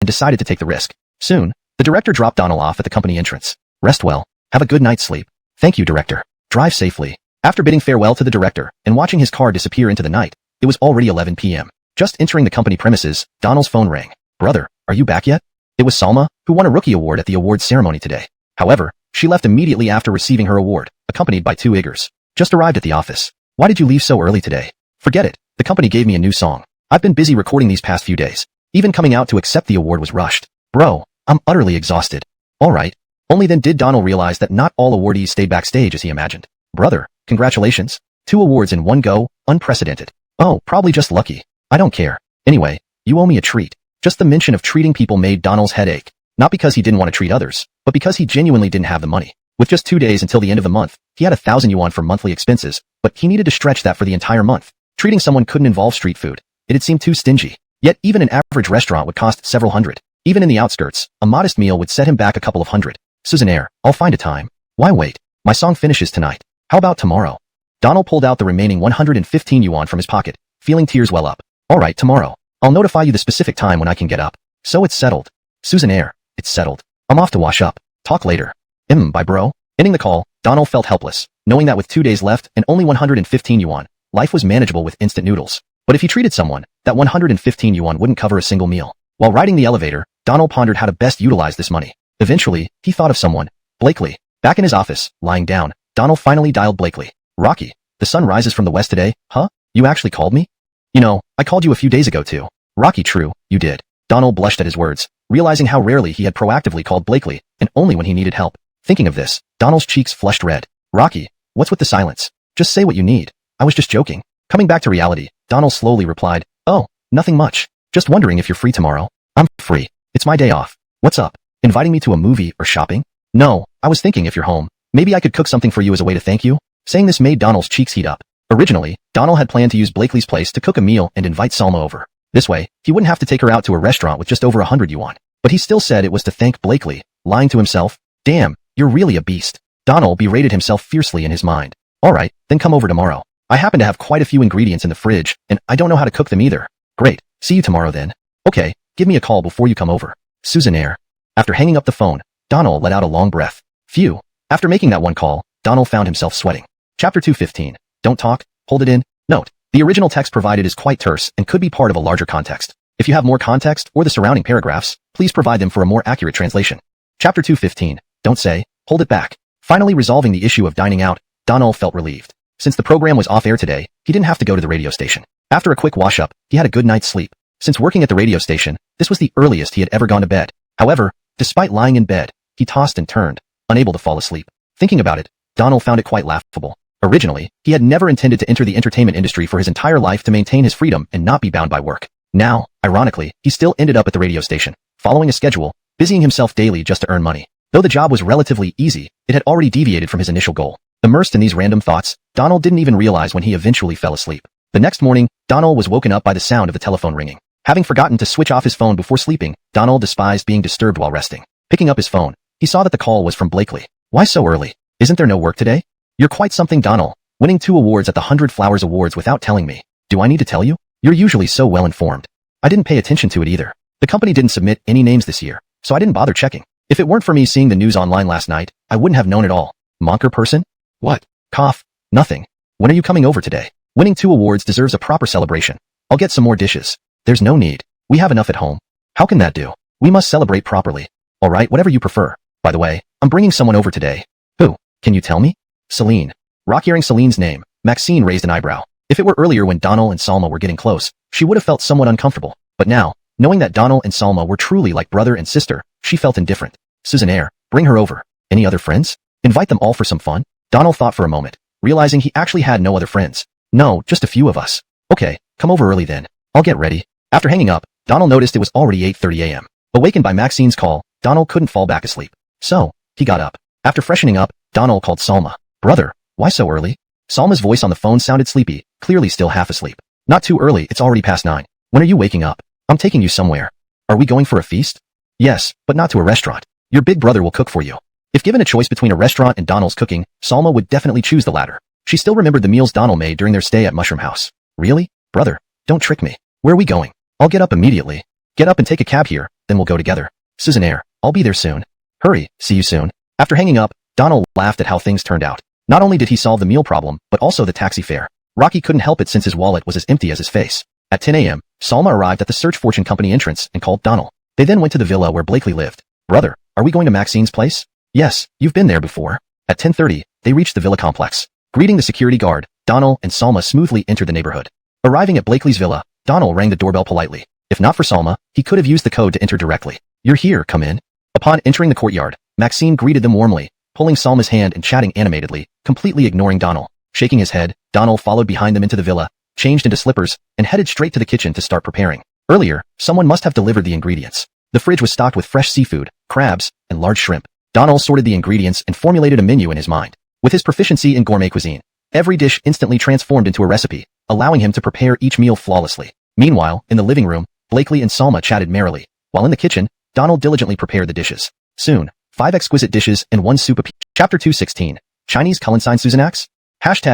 and decided to take the risk. Soon, the director dropped Donald off at the company entrance. Rest well. Have a good night's sleep. Thank you, director. Drive safely. After bidding farewell to the director and watching his car disappear into the night, it was already 11 p.m. Just entering the company premises, Donald's phone rang. Brother, are you back yet? It was Salma, who won a rookie award at the awards ceremony today. However, she left immediately after receiving her award, accompanied by 2 Igors. Just arrived at the office. Why did you leave so early today? Forget it. The company gave me a new song. I've been busy recording these past few days. Even coming out to accept the award was rushed. Bro, I'm utterly exhausted. Alright. Only then did Donald realize that not all awardees stayed backstage as he imagined. Brother, congratulations. 2 awards in one go, unprecedented. Oh, probably just lucky. I don't care. Anyway, you owe me a treat. Just the mention of treating people made Donald's head ache. Not because he didn't want to treat others, but because he genuinely didn't have the money. With just 2 days until the end of the month, he had 1,000 yuan for monthly expenses, but he needed to stretch that for the entire month. Treating someone couldn't involve street food. It'd seem too stingy. Yet even an average restaurant would cost several hundred. Even in the outskirts, a modest meal would set him back a couple of hundred. Susannaire, I'll find a time. Why wait? My song finishes tonight. How about tomorrow? Donald pulled out the remaining 115 yuan from his pocket, feeling tears well up. Alright, tomorrow. I'll notify you the specific time when I can get up. So it's settled. Susannaire, it's settled. I'm off to wash up. Talk later. Bye bro. Ending the call, Donald felt helpless, knowing that with 2 days left and only 115 yuan, life was manageable with instant noodles. But if he treated someone, that 115 yuan wouldn't cover a single meal. While riding the elevator, Donald pondered how to best utilize this money. Eventually, he thought of someone. Blakely. Back in his office, lying down, Donald finally dialed Blakely. Rocky, the sun rises from the west today, huh? You actually called me? You know, I called you a few days ago too. Rocky, true, you did. Donald blushed at his words, realizing how rarely he had proactively called Blakely, and only when he needed help. Thinking of this, Donald's cheeks flushed red. Rocky, what's with the silence? Just say what you need. I was just joking. Coming back to reality, Donald slowly replied, oh, nothing much. Just wondering if you're free tomorrow. I'm free. It's my day off. What's up? Inviting me to a movie or shopping? No, I was thinking if you're home, maybe I could cook something for you as a way to thank you. Saying this made Donald's cheeks heat up. Originally, Donald had planned to use Blakely's place to cook a meal and invite Salma over. This way, he wouldn't have to take her out to a restaurant with just over 100 yuan. But he still said it was to thank Blakely, lying to himself. Damn, you're really a beast. Donald berated himself fiercely in his mind. Alright, then come over tomorrow. I happen to have quite a few ingredients in the fridge, and I don't know how to cook them either. Great, see you tomorrow then. Okay, give me a call before you come over. Susannaire. After hanging up the phone, Donald let out a long breath. Phew. After making that one call, Donald found himself sweating. Chapter 2:15. Don't talk, hold it in. Note, the original text provided is quite terse and could be part of a larger context. If you have more context or the surrounding paragraphs, please provide them for a more accurate translation. Chapter 2:15. Don't say, hold it back. Finally resolving the issue of dining out, Donald felt relieved. Since the program was off air today, he didn't have to go to the radio station. After a quick wash-up, he had a good night's sleep. Since working at the radio station, this was the earliest he had ever gone to bed. However, despite lying in bed, he tossed and turned, unable to fall asleep. Thinking about it, Donald found it quite laughable. Originally, he had never intended to enter the entertainment industry for his entire life to maintain his freedom and not be bound by work. Now, ironically, he still ended up at the radio station, following a schedule, busying himself daily just to earn money. Though the job was relatively easy, it had already deviated from his initial goal. Immersed in these random thoughts, Donald didn't even realize when he eventually fell asleep. The next morning, Donald was woken up by the sound of the telephone ringing. Having forgotten to switch off his phone before sleeping, Donald despised being disturbed while resting. Picking up his phone, he saw that the call was from Blakely. Why so early? Isn't there no work today? You're quite something, Donald. Winning 2 awards at the 100 Flowers Awards without telling me. Do I need to tell you? You're usually so well informed. I didn't pay attention to it either. The company didn't submit any names this year, so I didn't bother checking. If it weren't for me seeing the news online last night, I wouldn't have known at all. Monker person? What? Cough. Nothing. When are you coming over today? Winning 2 awards deserves a proper celebration. I'll get some more dishes. There's no need. We have enough at home. How can that do? We must celebrate properly. Alright, whatever you prefer. By the way, I'm bringing someone over today. Who? Can you tell me? Celine. Rock. Hearing Celine's name, Maxine raised an eyebrow. If it were earlier when Donald and Salma were getting close, she would have felt somewhat uncomfortable. But now, knowing that Donald and Salma were truly like brother and sister, she felt indifferent. Susannaire, bring her over. Any other friends? Invite them all for some fun? Donald thought for a moment, realizing he actually had no other friends. No, just a few of us. Okay, come over early then. I'll get ready. After hanging up, Donald noticed it was already 8:30 a.m. Awakened by Maxine's call, Donald couldn't fall back asleep. So, he got up. After freshening up, Donald called Salma. Brother, why so early? Salma's voice on the phone sounded sleepy, clearly still half asleep. Not too early, it's already past 9. When are you waking up? I'm taking you somewhere. Are we going for a feast? Yes, but not to a restaurant. Your big brother will cook for you. If given a choice between a restaurant and Donald's cooking, Salma would definitely choose the latter. She still remembered the meals Donald made during their stay at Mushroom House. Really? Brother, don't trick me. Where are we going? I'll get up immediately. Get up and take a cab here, then we'll go together. Susannaire, I'll be there soon. Hurry, see you soon. After hanging up, Donald laughed at how things turned out. Not only did he solve the meal problem, but also the taxi fare. Rocky couldn't help it since his wallet was as empty as his face. At 10 a.m., Salma arrived at the Search Fortune Company entrance and called Donald. They then went to the villa where Blakely lived. Brother, are we going to Maxine's place? Yes, you've been there before. At 10:30, they reached the villa complex. Greeting the security guard, Donald and Salma smoothly entered the neighborhood. Arriving at Blakely's villa, Donald rang the doorbell politely. If not for Salma, he could have used the code to enter directly. You're here, come in. Upon entering the courtyard, Maxine greeted them warmly, pulling Salma's hand and chatting animatedly, completely ignoring Donald. Shaking his head, Donald followed behind them into the villa, changed into slippers, and headed straight to the kitchen to start preparing. Earlier, someone must have delivered the ingredients. The fridge was stocked with fresh seafood, crabs, and large shrimp. Donald sorted the ingredients and formulated a menu in his mind. With his proficiency in gourmet cuisine, every dish instantly transformed into a recipe, allowing him to prepare each meal flawlessly. Meanwhile, in the living room, Blakely and Salma chatted merrily. While in the kitchen, Donald diligently prepared the dishes. Soon, 5 exquisite dishes and 1 soup apiece. Chapter 2:16. Chinese Culinary Susanax? Chapter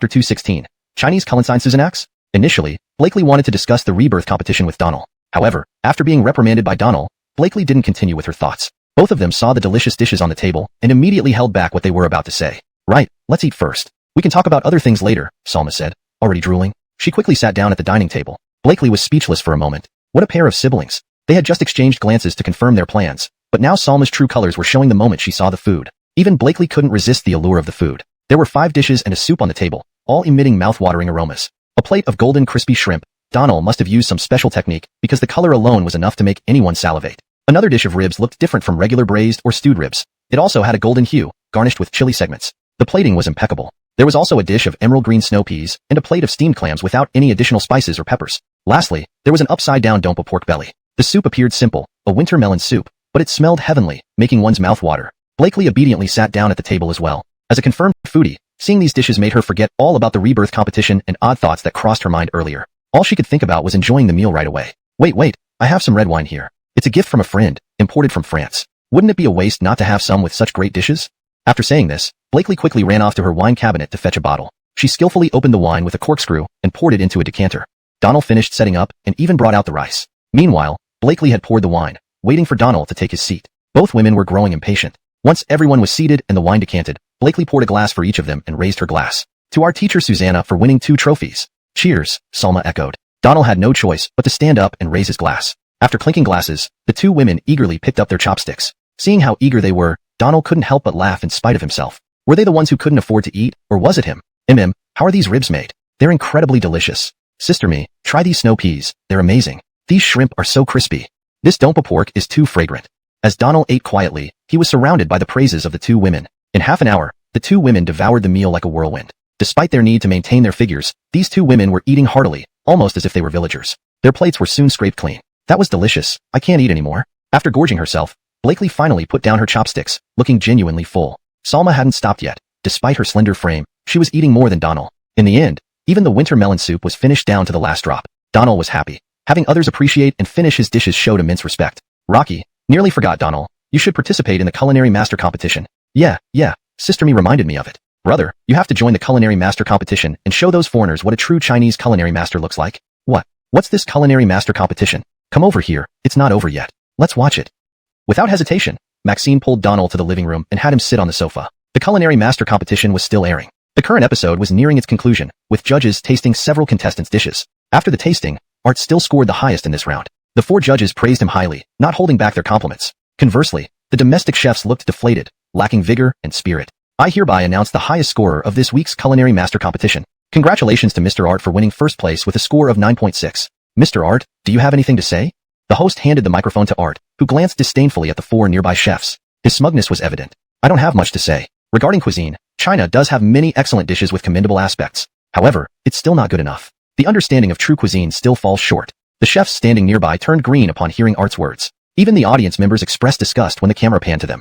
2:16. Chinese Culinary Susanax? Initially, Blakely wanted to discuss the rebirth competition with Donald. However, after being reprimanded by Donald, Blakely didn't continue with her thoughts. Both of them saw the delicious dishes on the table and immediately held back what they were about to say. Right, let's eat first. We can talk about other things later, Salma said, already drooling. She quickly sat down at the dining table. Blakely was speechless for a moment. What a pair of siblings. They had just exchanged glances to confirm their plans, but now Salma's true colors were showing the moment she saw the food. Even Blakely couldn't resist the allure of the food. There were 5 dishes and a soup on the table, all emitting mouth-watering aromas. A plate of golden crispy shrimp. Donald must have used some special technique, because the color alone was enough to make anyone salivate. Another dish of ribs looked different from regular braised or stewed ribs. It also had a golden hue, garnished with chili segments. The plating was impeccable. There was also a dish of emerald green snow peas, and a plate of steamed clams without any additional spices or peppers. Lastly, there was an upside-down donghua pork belly. The soup appeared simple, a winter melon soup, but it smelled heavenly, making one's mouth water. Blakely obediently sat down at the table as well. As a confirmed foodie, seeing these dishes made her forget all about the rebirth competition and odd thoughts that crossed her mind earlier. All she could think about was enjoying the meal right away. Wait, I have some red wine here. It's a gift from a friend, imported from France. Wouldn't it be a waste not to have some with such great dishes? After saying this, Blakely quickly ran off to her wine cabinet to fetch a bottle. She skillfully opened the wine with a corkscrew and poured it into a decanter. Donald finished setting up and even brought out the rice. Meanwhile, Blakely had poured the wine, waiting for Donald to take his seat. Both women were growing impatient. Once everyone was seated and the wine decanted, Blakely poured a glass for each of them and raised her glass. To our teacher Susanna for winning 2 trophies. Cheers, Salma echoed. Donald had no choice but to stand up and raise his glass. After clinking glasses, the 2 women eagerly picked up their chopsticks. Seeing how eager they were, Donald couldn't help but laugh in spite of himself. Were they the ones who couldn't afford to eat, or was it him? How are these ribs made? They're incredibly delicious. Sister me, try these snow peas, they're amazing. These shrimp are so crispy. This donghua pork is too fragrant. As Donald ate quietly, he was surrounded by the praises of the 2 women. In half an hour, the 2 women devoured the meal like a whirlwind. Despite their need to maintain their figures, these 2 women were eating heartily, almost as if they were villagers. Their plates were soon scraped clean. That was delicious, I can't eat anymore. After gorging herself, Blakely finally put down her chopsticks, looking genuinely full. Salma hadn't stopped yet. Despite her slender frame, she was eating more than Donald. In the end, even the winter melon soup was finished down to the last drop. Donald was happy. Having others appreciate and finish his dishes showed immense respect. Rocky, nearly forgot Donald. You should participate in the culinary master competition. Yeah, Sister me reminded me of it. Brother, you have to join the culinary master competition and show those foreigners what a true Chinese culinary master looks like. What's this culinary master competition? Come over here, it's not over yet. Let's watch it. Without hesitation, Maxine pulled Donald to the living room and had him sit on the sofa. The culinary master competition was still airing. The current episode was nearing its conclusion, with judges tasting several contestants' dishes. After the tasting, Art still scored the highest in this round. The 4 judges praised him highly, not holding back their compliments. Conversely, the domestic chefs looked deflated, lacking vigor and spirit. I hereby announce the highest scorer of this week's culinary master competition. Congratulations to Mr. Art for winning first place with a score of 9.6. Mr. Art, do you have anything to say? The host handed the microphone to Art, who glanced disdainfully at the 4 nearby chefs. His smugness was evident. I don't have much to say. Regarding cuisine, China does have many excellent dishes with commendable aspects. However, it's still not good enough. The understanding of true cuisine still falls short. The chefs standing nearby turned green upon hearing Art's words. Even the audience members expressed disgust when the camera panned to them.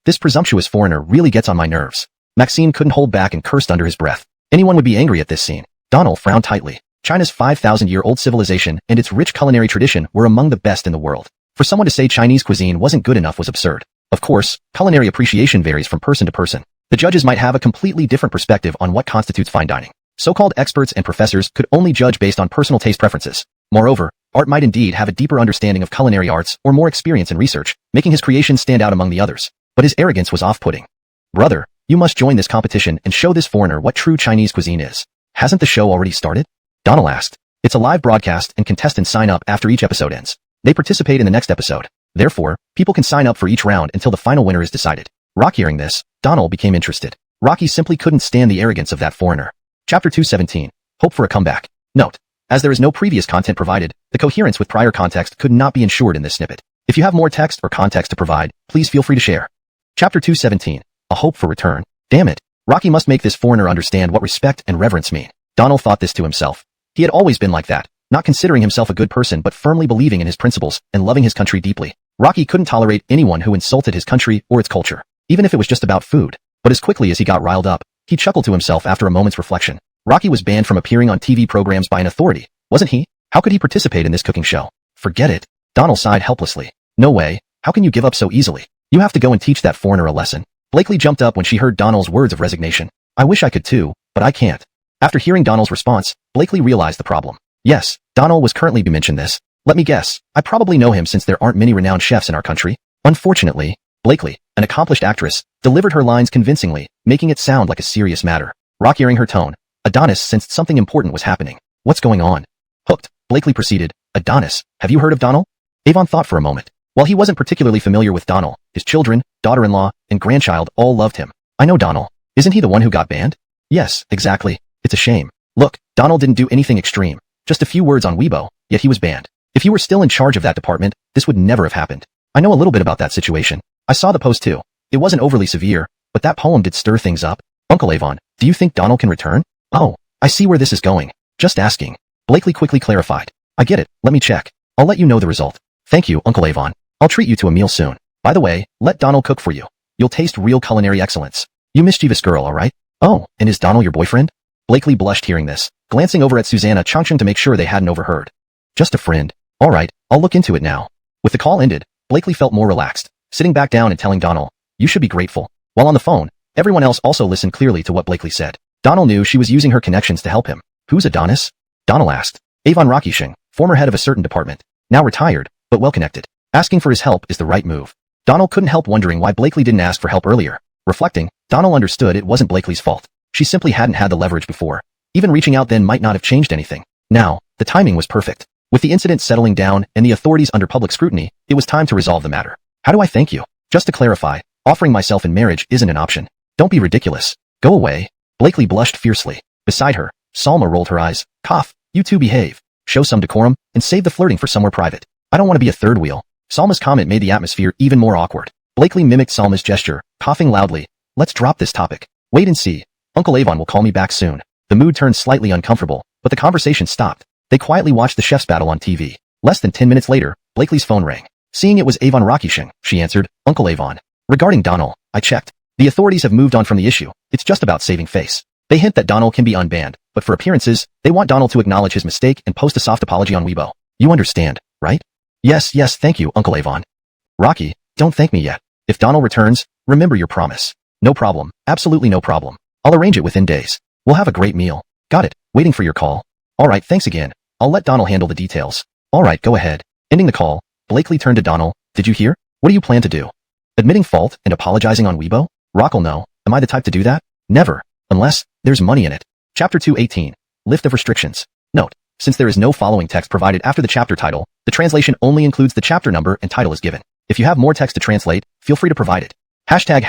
This presumptuous foreigner really gets on my nerves. Maxine couldn't hold back and cursed under his breath. Anyone would be angry at this scene. Donald frowned tightly. China's 5,000-year-old civilization and its rich culinary tradition were among the best in the world. For someone to say Chinese cuisine wasn't good enough was absurd. Of course, culinary appreciation varies from person to person. The judges might have a completely different perspective on what constitutes fine dining. So-called experts and professors could only judge based on personal taste preferences. Moreover, Art might indeed have a deeper understanding of culinary arts or more experience in research, making his creations stand out among the others. But his arrogance was off-putting. Brother, you must join this competition and show this foreigner what true Chinese cuisine is. Hasn't the show already started? Donald asked. It's a live broadcast and contestants sign up after each episode ends. They participate in the next episode. Therefore, people can sign up for each round until the final winner is decided. Rocky hearing this, Donald became interested. Rocky simply couldn't stand the arrogance of that foreigner. Chapter 217. Hope for a comeback. Note: as there is no previous content provided, the coherence with prior context could not be ensured in this snippet. If you have more text or context to provide, please feel free to share. Chapter 217. A hope for return. Damn it. Rocky must make this foreigner understand what respect and reverence mean. Donald thought this to himself. He had always been like that, not considering himself a good person but firmly believing in his principles and loving his country deeply. Rocky couldn't tolerate anyone who insulted his country or its culture, even if it was just about food. But as quickly as he got riled up, he chuckled to himself after a moment's reflection. Rocky was banned from appearing on TV programs by an authority, wasn't he? How could he participate in this cooking show? Forget it. Donald sighed helplessly. No way. How can you give up so easily? You have to go and teach that foreigner a lesson. Blakely jumped up when she heard Donald's words of resignation. I wish I could too, but I can't. After hearing Donald's response, Blakely realized the problem. Yes, Donald was currently be mentioned this. Let me guess. I probably know him since there aren't many renowned chefs in our country. Unfortunately, Blakely, an accomplished actress, delivered her lines convincingly, making it sound like a serious matter. Rock hearing her tone, Adonis sensed something important was happening. What's going on? Hooked, Blakely proceeded. Adonis, have you heard of Donald? Avon thought for a moment. While he wasn't particularly familiar with Donald, his children, daughter-in-law, and grandchild all loved him. I know Donald. Isn't he the one who got banned? Yes, exactly. It's a shame. Look, Donald didn't do anything extreme. Just a few words on Weibo, yet he was banned. If you were still in charge of that department, this would never have happened. I know a little bit about that situation. I saw the post too. It wasn't overly severe, but that poem did stir things up. Uncle Avon, do you think Donald can return? Oh, I see where this is going. Just asking. Blakely quickly clarified. I get it, let me check. I'll let you know the result. Thank you, Uncle Avon. I'll treat you to a meal soon. By the way, let Donald cook for you. You'll taste real culinary excellence. You mischievous girl, alright? Oh, and is Donald your boyfriend? Blakely blushed hearing this, glancing over at Susanna Changchun to make sure they hadn't overheard. Just a friend. Alright, I'll look into it now. With the call ended, Blakely felt more relaxed, sitting back down and telling Donald, you should be grateful. While on the phone, everyone else also listened clearly to what Blakely said. Donald knew she was using her connections to help him. Who's Adonis? Donald asked. Avon Rakishing, former head of a certain department, now retired, but well-connected. Asking for his help is the right move. Donald couldn't help wondering why Blakely didn't ask for help earlier. Reflecting, Donald understood it wasn't Blakely's fault. She simply hadn't had the leverage before. Even reaching out then might not have changed anything. Now, the timing was perfect. With the incident settling down and the authorities under public scrutiny, it was time to resolve the matter. How do I thank you? Just to clarify, offering myself in marriage isn't an option. Don't be ridiculous. Go away. Blakely blushed fiercely. Beside her, Salma rolled her eyes. Cough. You two behave. Show some decorum, and save the flirting for somewhere private. I don't want to be a third wheel. Salma's comment made the atmosphere even more awkward. Blakely mimicked Salma's gesture, coughing loudly. Let's drop this topic. Wait and see. Uncle Avon will call me back soon. The mood turned slightly uncomfortable, but the conversation stopped. They quietly watched the chef's battle on TV. Less than 10 minutes later, Blakely's phone rang. Seeing it was Avon Rakishing, she answered, Uncle Avon. Regarding Donald, I checked. The authorities have moved on from the issue. It's just about saving face. They hint that Donald can be unbanned, but for appearances, they want Donald to acknowledge his mistake and post a soft apology on Weibo. You understand, right? Yes, thank you, Uncle Avon. Rocky, don't thank me yet. If Donald returns, remember your promise. No problem, absolutely no problem. I'll arrange it within days. We'll have a great meal. Got it, waiting for your call. Alright, thanks again. I'll let Donald handle the details. Alright, go ahead. Ending the call, Blakely turned to Donald. Did you hear? What do you plan to do? Admitting fault and apologizing on Weibo? Rock'll know. Am I the type to do that? Never. Unless, there's money in it. Chapter 218. Lift of restrictions. Note. Since there is no following text provided after the chapter title, the translation only includes the chapter number and title is given. If you have more text to translate, feel free to provide it. Hashtag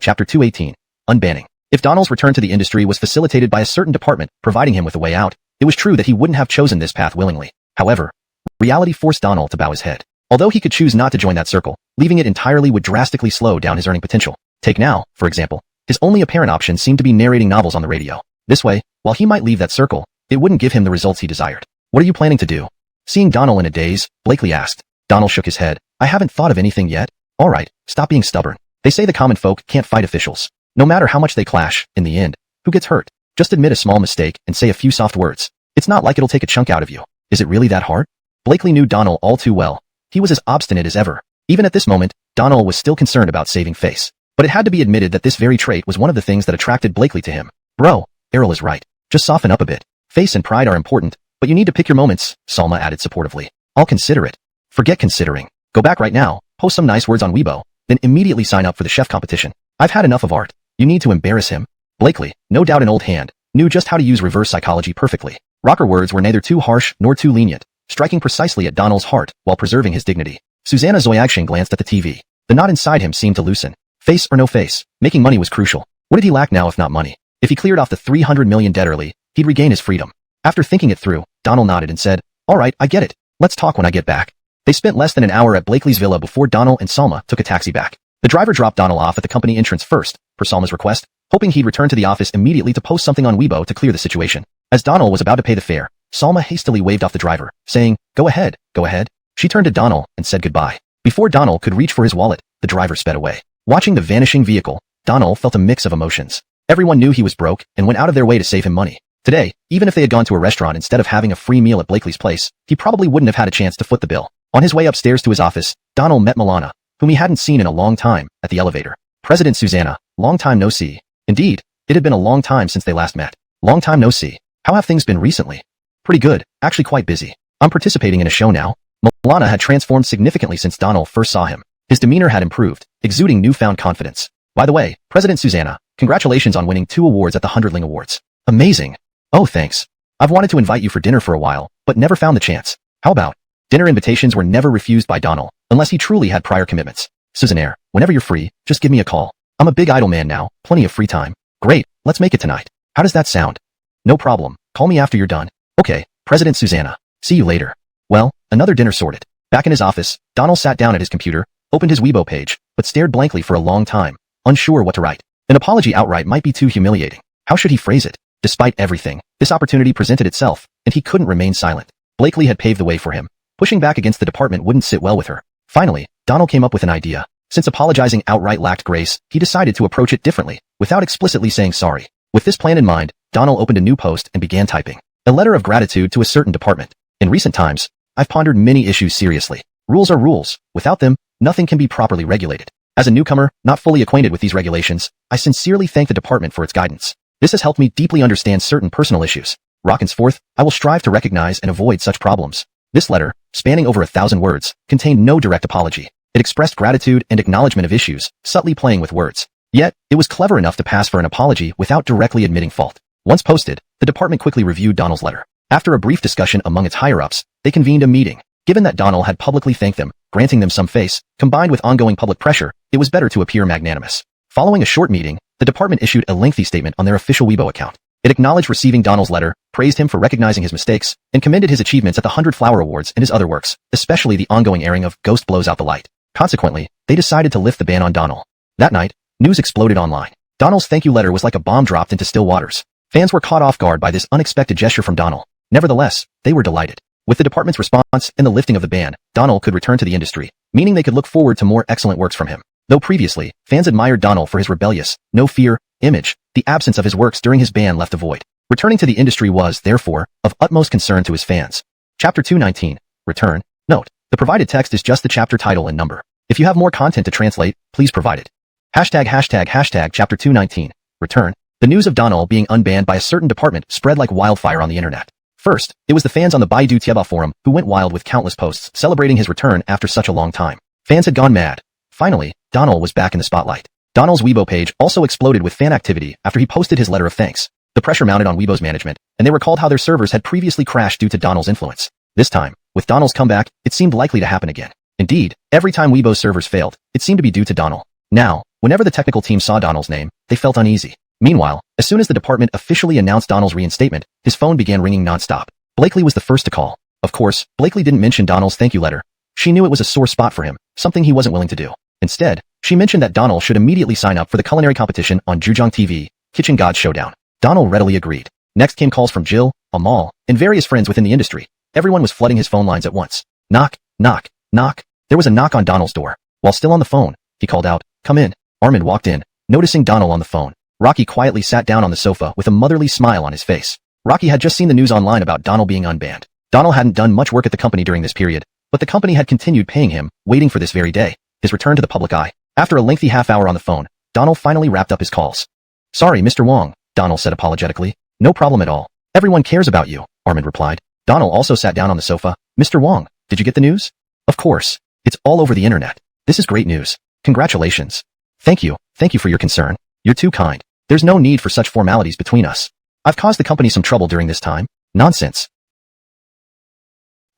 chapter 218. Unbanning. If Donald's return to the industry was facilitated by a certain department, providing him with a way out, it was true that he wouldn't have chosen this path willingly. However, reality forced Donald to bow his head. Although he could choose not to join that circle, leaving it entirely would drastically slow down his earning potential. Take Now, for example. His only apparent option seemed to be narrating novels on the radio. This way, while he might leave that circle, it wouldn't give him the results he desired. What are you planning to do? Seeing Donald in a daze, Blakely asked. Donald shook his head. I haven't thought of anything yet. Alright, stop being stubborn. They say the common folk can't fight officials. No matter how much they clash, in the end, who gets hurt? Just admit a small mistake and say a few soft words. It's not like it'll take a chunk out of you. Is it really that hard? Blakely knew Donald all too well. He was as obstinate as ever. Even at this moment, Donald was still concerned about saving face. But it had to be admitted that this very trait was one of the things that attracted Blakely to him. Bro, Errol is right. Just soften up a bit. Face and pride are important, but you need to pick your moments, Salma added supportively. I'll consider it. Forget considering. Go back right now, post some nice words on Weibo, then immediately sign up for the chef competition. I've had enough of art. You need to embarrass him. Blakely, no doubt an old hand, knew just how to use reverse psychology perfectly. Rocker words were neither too harsh nor too lenient, striking precisely at Donald's heart while preserving his dignity. Susanna Zoyagshin glanced at the TV. The knot inside him seemed to loosen. Face or no face, making money was crucial. What did he lack now if not money? If he cleared off the 300 million debt early, he'd regain his freedom. After thinking it through, Donald nodded and said, Alright, I get it. Let's talk when I get back. They spent less than an hour at Blakely's villa before Donald and Salma took a taxi back. The driver dropped Donald off at the company entrance first, per Salma's request, hoping he'd return to the office immediately to post something on Weibo to clear the situation. As Donald was about to pay the fare, Salma hastily waved off the driver, saying, Go ahead, go ahead. She turned to Donald and said goodbye. Before Donald could reach for his wallet, the driver sped away. Watching the vanishing vehicle, Donald felt a mix of emotions. Everyone knew he was broke and went out of their way to save him money. Today, even if they had gone to a restaurant instead of having a free meal at Blakely's place, he probably wouldn't have had a chance to foot the bill. On his way upstairs to his office, Donald met Milana, whom he hadn't seen in a long time, at the elevator. President Susanna, long time no see. Indeed, it had been a long time since they last met. Long time no see. How have things been recently? Pretty good, actually quite busy. I'm participating in a show now. Milana had transformed significantly since Donald first saw him. His demeanor had improved, exuding newfound confidence. By the way, President Susanna, congratulations on winning 2 awards at the Hundredling Awards. Amazing. Oh, thanks. I've wanted to invite you for dinner for a while, but never found the chance. How about Dinner invitations were never refused by Donald, unless he truly had prior commitments. Suzanne, whenever you're free, just give me a call. I'm a big idle man now, plenty of free time. Great, let's make it tonight. How does that sound? No problem, call me after you're done. Okay, President Susanna. See you later. Well, another dinner sorted. Back in his office, Donald sat down at his computer, opened his Weibo page, but stared blankly for a long time, unsure what to write. An apology outright might be too humiliating. How should he phrase it? Despite everything, this opportunity presented itself, and he couldn't remain silent. Blakely had paved the way for him. Pushing back against the department wouldn't sit well with her. Finally, Donald came up with an idea. Since apologizing outright lacked grace, he decided to approach it differently, without explicitly saying sorry. With this plan in mind, Donald opened a new post and began typing. A letter of gratitude to a certain department. In recent times, I've pondered many issues seriously. Rules are rules. Without them, nothing can be properly regulated. As a newcomer, not fully acquainted with these regulations, I sincerely thank the department for its guidance. This has helped me deeply understand certain personal issues. Henceforth, I will strive to recognize and avoid such problems. This letter, spanning over 1,000 words, contained no direct apology. It expressed gratitude and acknowledgement of issues, subtly playing with words. Yet, it was clever enough to pass for an apology without directly admitting fault. Once posted, the department quickly reviewed Donald's letter. After a brief discussion among its higher-ups, they convened a meeting. Given that Donald had publicly thanked them, granting them some face, combined with ongoing public pressure, it was better to appear magnanimous. Following a short meeting, the department issued a lengthy statement on their official Weibo account. It acknowledged receiving Donald's letter, praised him for recognizing his mistakes, and commended his achievements at the 100 Flower Awards and his other works, especially the ongoing airing of Ghost Blows Out the Light. Consequently, they decided to lift the ban on Donald. That night, news exploded online. Donald's thank you letter was like a bomb dropped into still waters. Fans were caught off guard by this unexpected gesture from Donald. Nevertheless, they were delighted. With the department's response and the lifting of the ban, Donald could return to the industry, meaning they could look forward to more excellent works from him. Though previously, fans admired Donald for his rebellious, no fear, image, the absence of his works during his ban left a void. Returning to the industry was, therefore, of utmost concern to his fans. Chapter 219, Return. Note, the provided text is just the chapter title and number. If you have more content to translate, please provide it. Hashtag Chapter 219, Return. The news of Donald being unbanned by a certain department spread like wildfire on the internet. First, it was the fans on the Baidu Tieba forum who went wild with countless posts celebrating his return after such a long time. Fans had gone mad. Finally, Donald was back in the spotlight. Donald's Weibo page also exploded with fan activity after he posted his letter of thanks. The pressure mounted on Weibo's management, and they recalled how their servers had previously crashed due to Donald's influence. This time, with Donald's comeback, it seemed likely to happen again. Indeed, every time Weibo's servers failed, it seemed to be due to Donald. Now, whenever the technical team saw Donald's name, they felt uneasy. Meanwhile, as soon as the department officially announced Donald's reinstatement, his phone began ringing nonstop. Blakely was the first to call. Of course, Blakely didn't mention Donald's thank you letter. She knew it was a sore spot for him, something he wasn't willing to do. Instead, she mentioned that Donald should immediately sign up for the culinary competition on Zhejiang TV, Kitchen Gods Showdown. Donald readily agreed. Next came calls from Jill, Amal, and various friends within the industry. Everyone was flooding his phone lines at once. Knock, knock, knock. There was a knock on Donald's door. While still on the phone, he called out, "Come in." Armand walked in, noticing Donald on the phone. Rocky quietly sat down on the sofa with a motherly smile on his face. Rocky had just seen the news online about Donald being unbanned. Donald hadn't done much work at the company during this period, but the company had continued paying him, waiting for this very day, his return to the public eye. After a lengthy half-hour on the phone, Donald finally wrapped up his calls. "Sorry, Mr. Wong," Donald said apologetically. "No problem at all. Everyone cares about you," Armand replied. Donald also sat down on the sofa. "Mr. Wong, did you get the news?" "Of course. It's all over the internet. This is great news. Congratulations." Thank you for your concern. You're too kind. There's no need for such formalities between us. I've caused the company some trouble during this time." "Nonsense."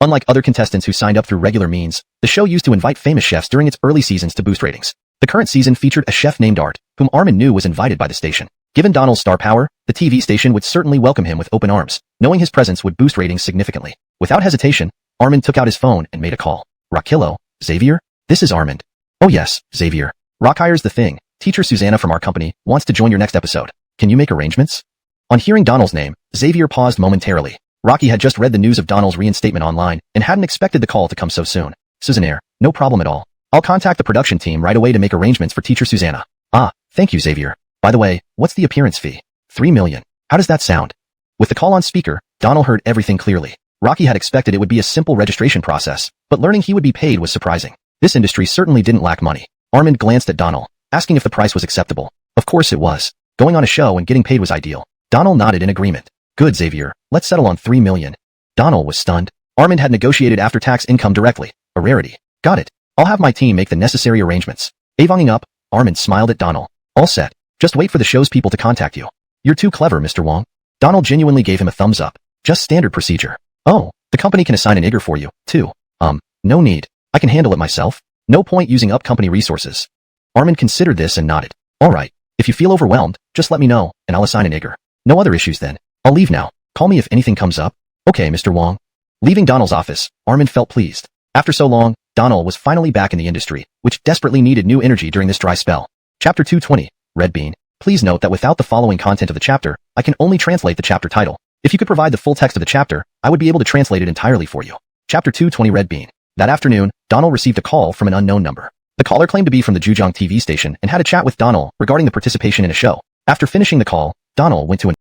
Unlike other contestants who signed up through regular means, the show used to invite famous chefs during its early seasons to boost ratings. The current season featured a chef named Art, whom Armin knew was invited by the station. Given Donald's star power, the TV station would certainly welcome him with open arms, knowing his presence would boost ratings significantly. Without hesitation, Armin took out his phone and made a call. "Rockillo, Xavier? This is Armand." "Oh yes, Xavier. Rockhire's the thing. Teacher Susanna from our company wants to join your next episode. Can you make arrangements?" On hearing Donald's name, Xavier paused momentarily. Rocky had just read the news of Donald's reinstatement online and hadn't expected the call to come so soon. "Susanna, no problem at all. I'll contact the production team right away to make arrangements for Teacher Susanna." "Ah, thank you, Xavier. By the way, what's the appearance fee?" 3 million. How does that sound?" With the call on speaker, Donald heard everything clearly. Rocky had expected it would be a simple registration process, but learning he would be paid was surprising. This industry certainly didn't lack money. Armand glanced at Donald, asking if the price was acceptable. Of course it was. Going on a show and getting paid was ideal. Donald nodded in agreement. "Good, Xavier. Let's settle on 3 million. Donald was stunned. Armand had negotiated after-tax income directly, a rarity. "Got it. I'll have my team make the necessary arrangements." Avonging up, Armand smiled at Donald. "All set. Just wait for the show's people to contact you." "You're too clever, Mr. Wong." Donald genuinely gave him a thumbs up. "Just standard procedure." "Oh, the company can assign an Igor for you, too." No need. I can handle it myself. No point using up company resources. Armand considered this and nodded. Alright, if you feel overwhelmed, just let me know, and I'll assign an Igor. No other issues then. I'll leave now. Call me if anything comes up. Okay, Mr. Wong. Leaving Donald's office, Armand felt pleased. After so long, Donald was finally back in the industry, which desperately needed new energy during this dry spell. Chapter 220, Red Bean. Please note that without the following content of the chapter, I can only translate the chapter title. If you could provide the full text of the chapter, I would be able to translate it entirely for you. Chapter 220 Red Bean. That afternoon, Donald received a call from an unknown number. The caller claimed to be from the Zhejiang TV station and had a chat with Donald regarding the participation in a show. After finishing the call, Donald went to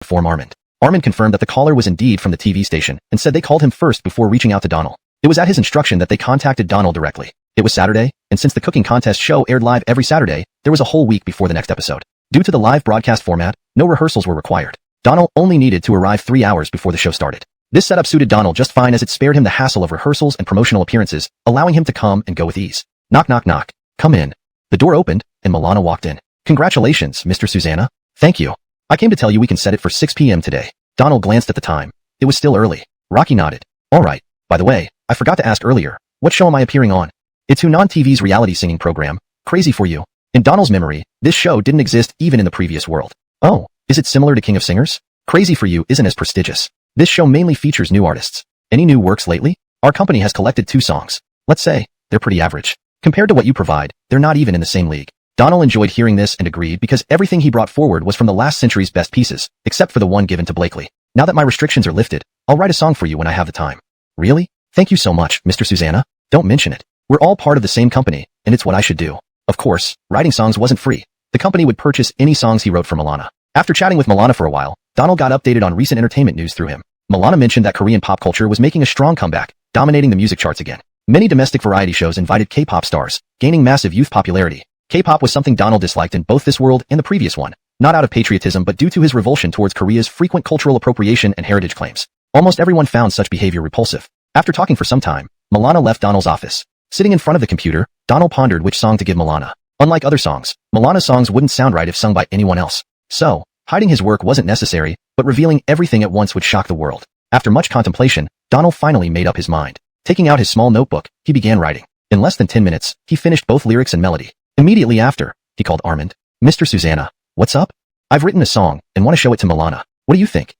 inform Armand. Armand confirmed that the caller was indeed from the TV station and said they called him first before reaching out to Donald. It was at his instruction that they contacted Donald directly. It was Saturday, and since the cooking contest show aired live every Saturday, there was a whole week before the next episode. Due to the live broadcast format, no rehearsals were required. Donald only needed to arrive 3 hours before the show started. This setup suited Donald just fine as it spared him the hassle of rehearsals and promotional appearances, allowing him to come and go with ease. Knock knock knock. Come in. The door opened, and Milana walked in. Congratulations, Mr. Susanna. Thank you. I came to tell you we can set it for 6 p.m. today. Donald glanced at the time. It was still early. Rocky nodded. Alright. By the way, I forgot to ask earlier, what show am I appearing on? It's Hunan TV's reality singing program, Crazy for You. In Donald's memory, this show didn't exist even in the previous world. Oh, is it similar to King of Singers? Crazy for You isn't as prestigious. This show mainly features new artists. Any new works lately? Our company has collected 2 songs. Let's say, they're pretty average. Compared to what you provide, they're not even in the same league. Donald enjoyed hearing this and agreed because everything he brought forward was from the last century's best pieces, except for the one given to Blakely. Now that my restrictions are lifted, I'll write a song for you when I have the time. Really? Thank you so much, Mr. Susanna. Don't mention it. We're all part of the same company, and it's what I should do. Of course, writing songs wasn't free. The company would purchase any songs he wrote for Milana. After chatting with Milana for a while, Donald got updated on recent entertainment news through him. Milana mentioned that Korean pop culture was making a strong comeback, dominating the music charts again. Many domestic variety shows invited K-pop stars, gaining massive youth popularity. K-pop was something Donald disliked in both this world and the previous one, not out of patriotism but due to his revulsion towards Korea's frequent cultural appropriation and heritage claims. Almost everyone found such behavior repulsive. After talking for some time, Milana left Donald's office. Sitting in front of the computer, Donald pondered which song to give Milana. Unlike other songs, Milana's songs wouldn't sound right if sung by anyone else. So, hiding his work wasn't necessary, but revealing everything at once would shock the world. After much contemplation, Donald finally made up his mind. Taking out his small notebook, he began writing. In less than 10 minutes, he finished both lyrics and melody. Immediately after, he called Armand. Mr. Susanna, what's up? I've written a song, and want to show it to Milana. What do you think?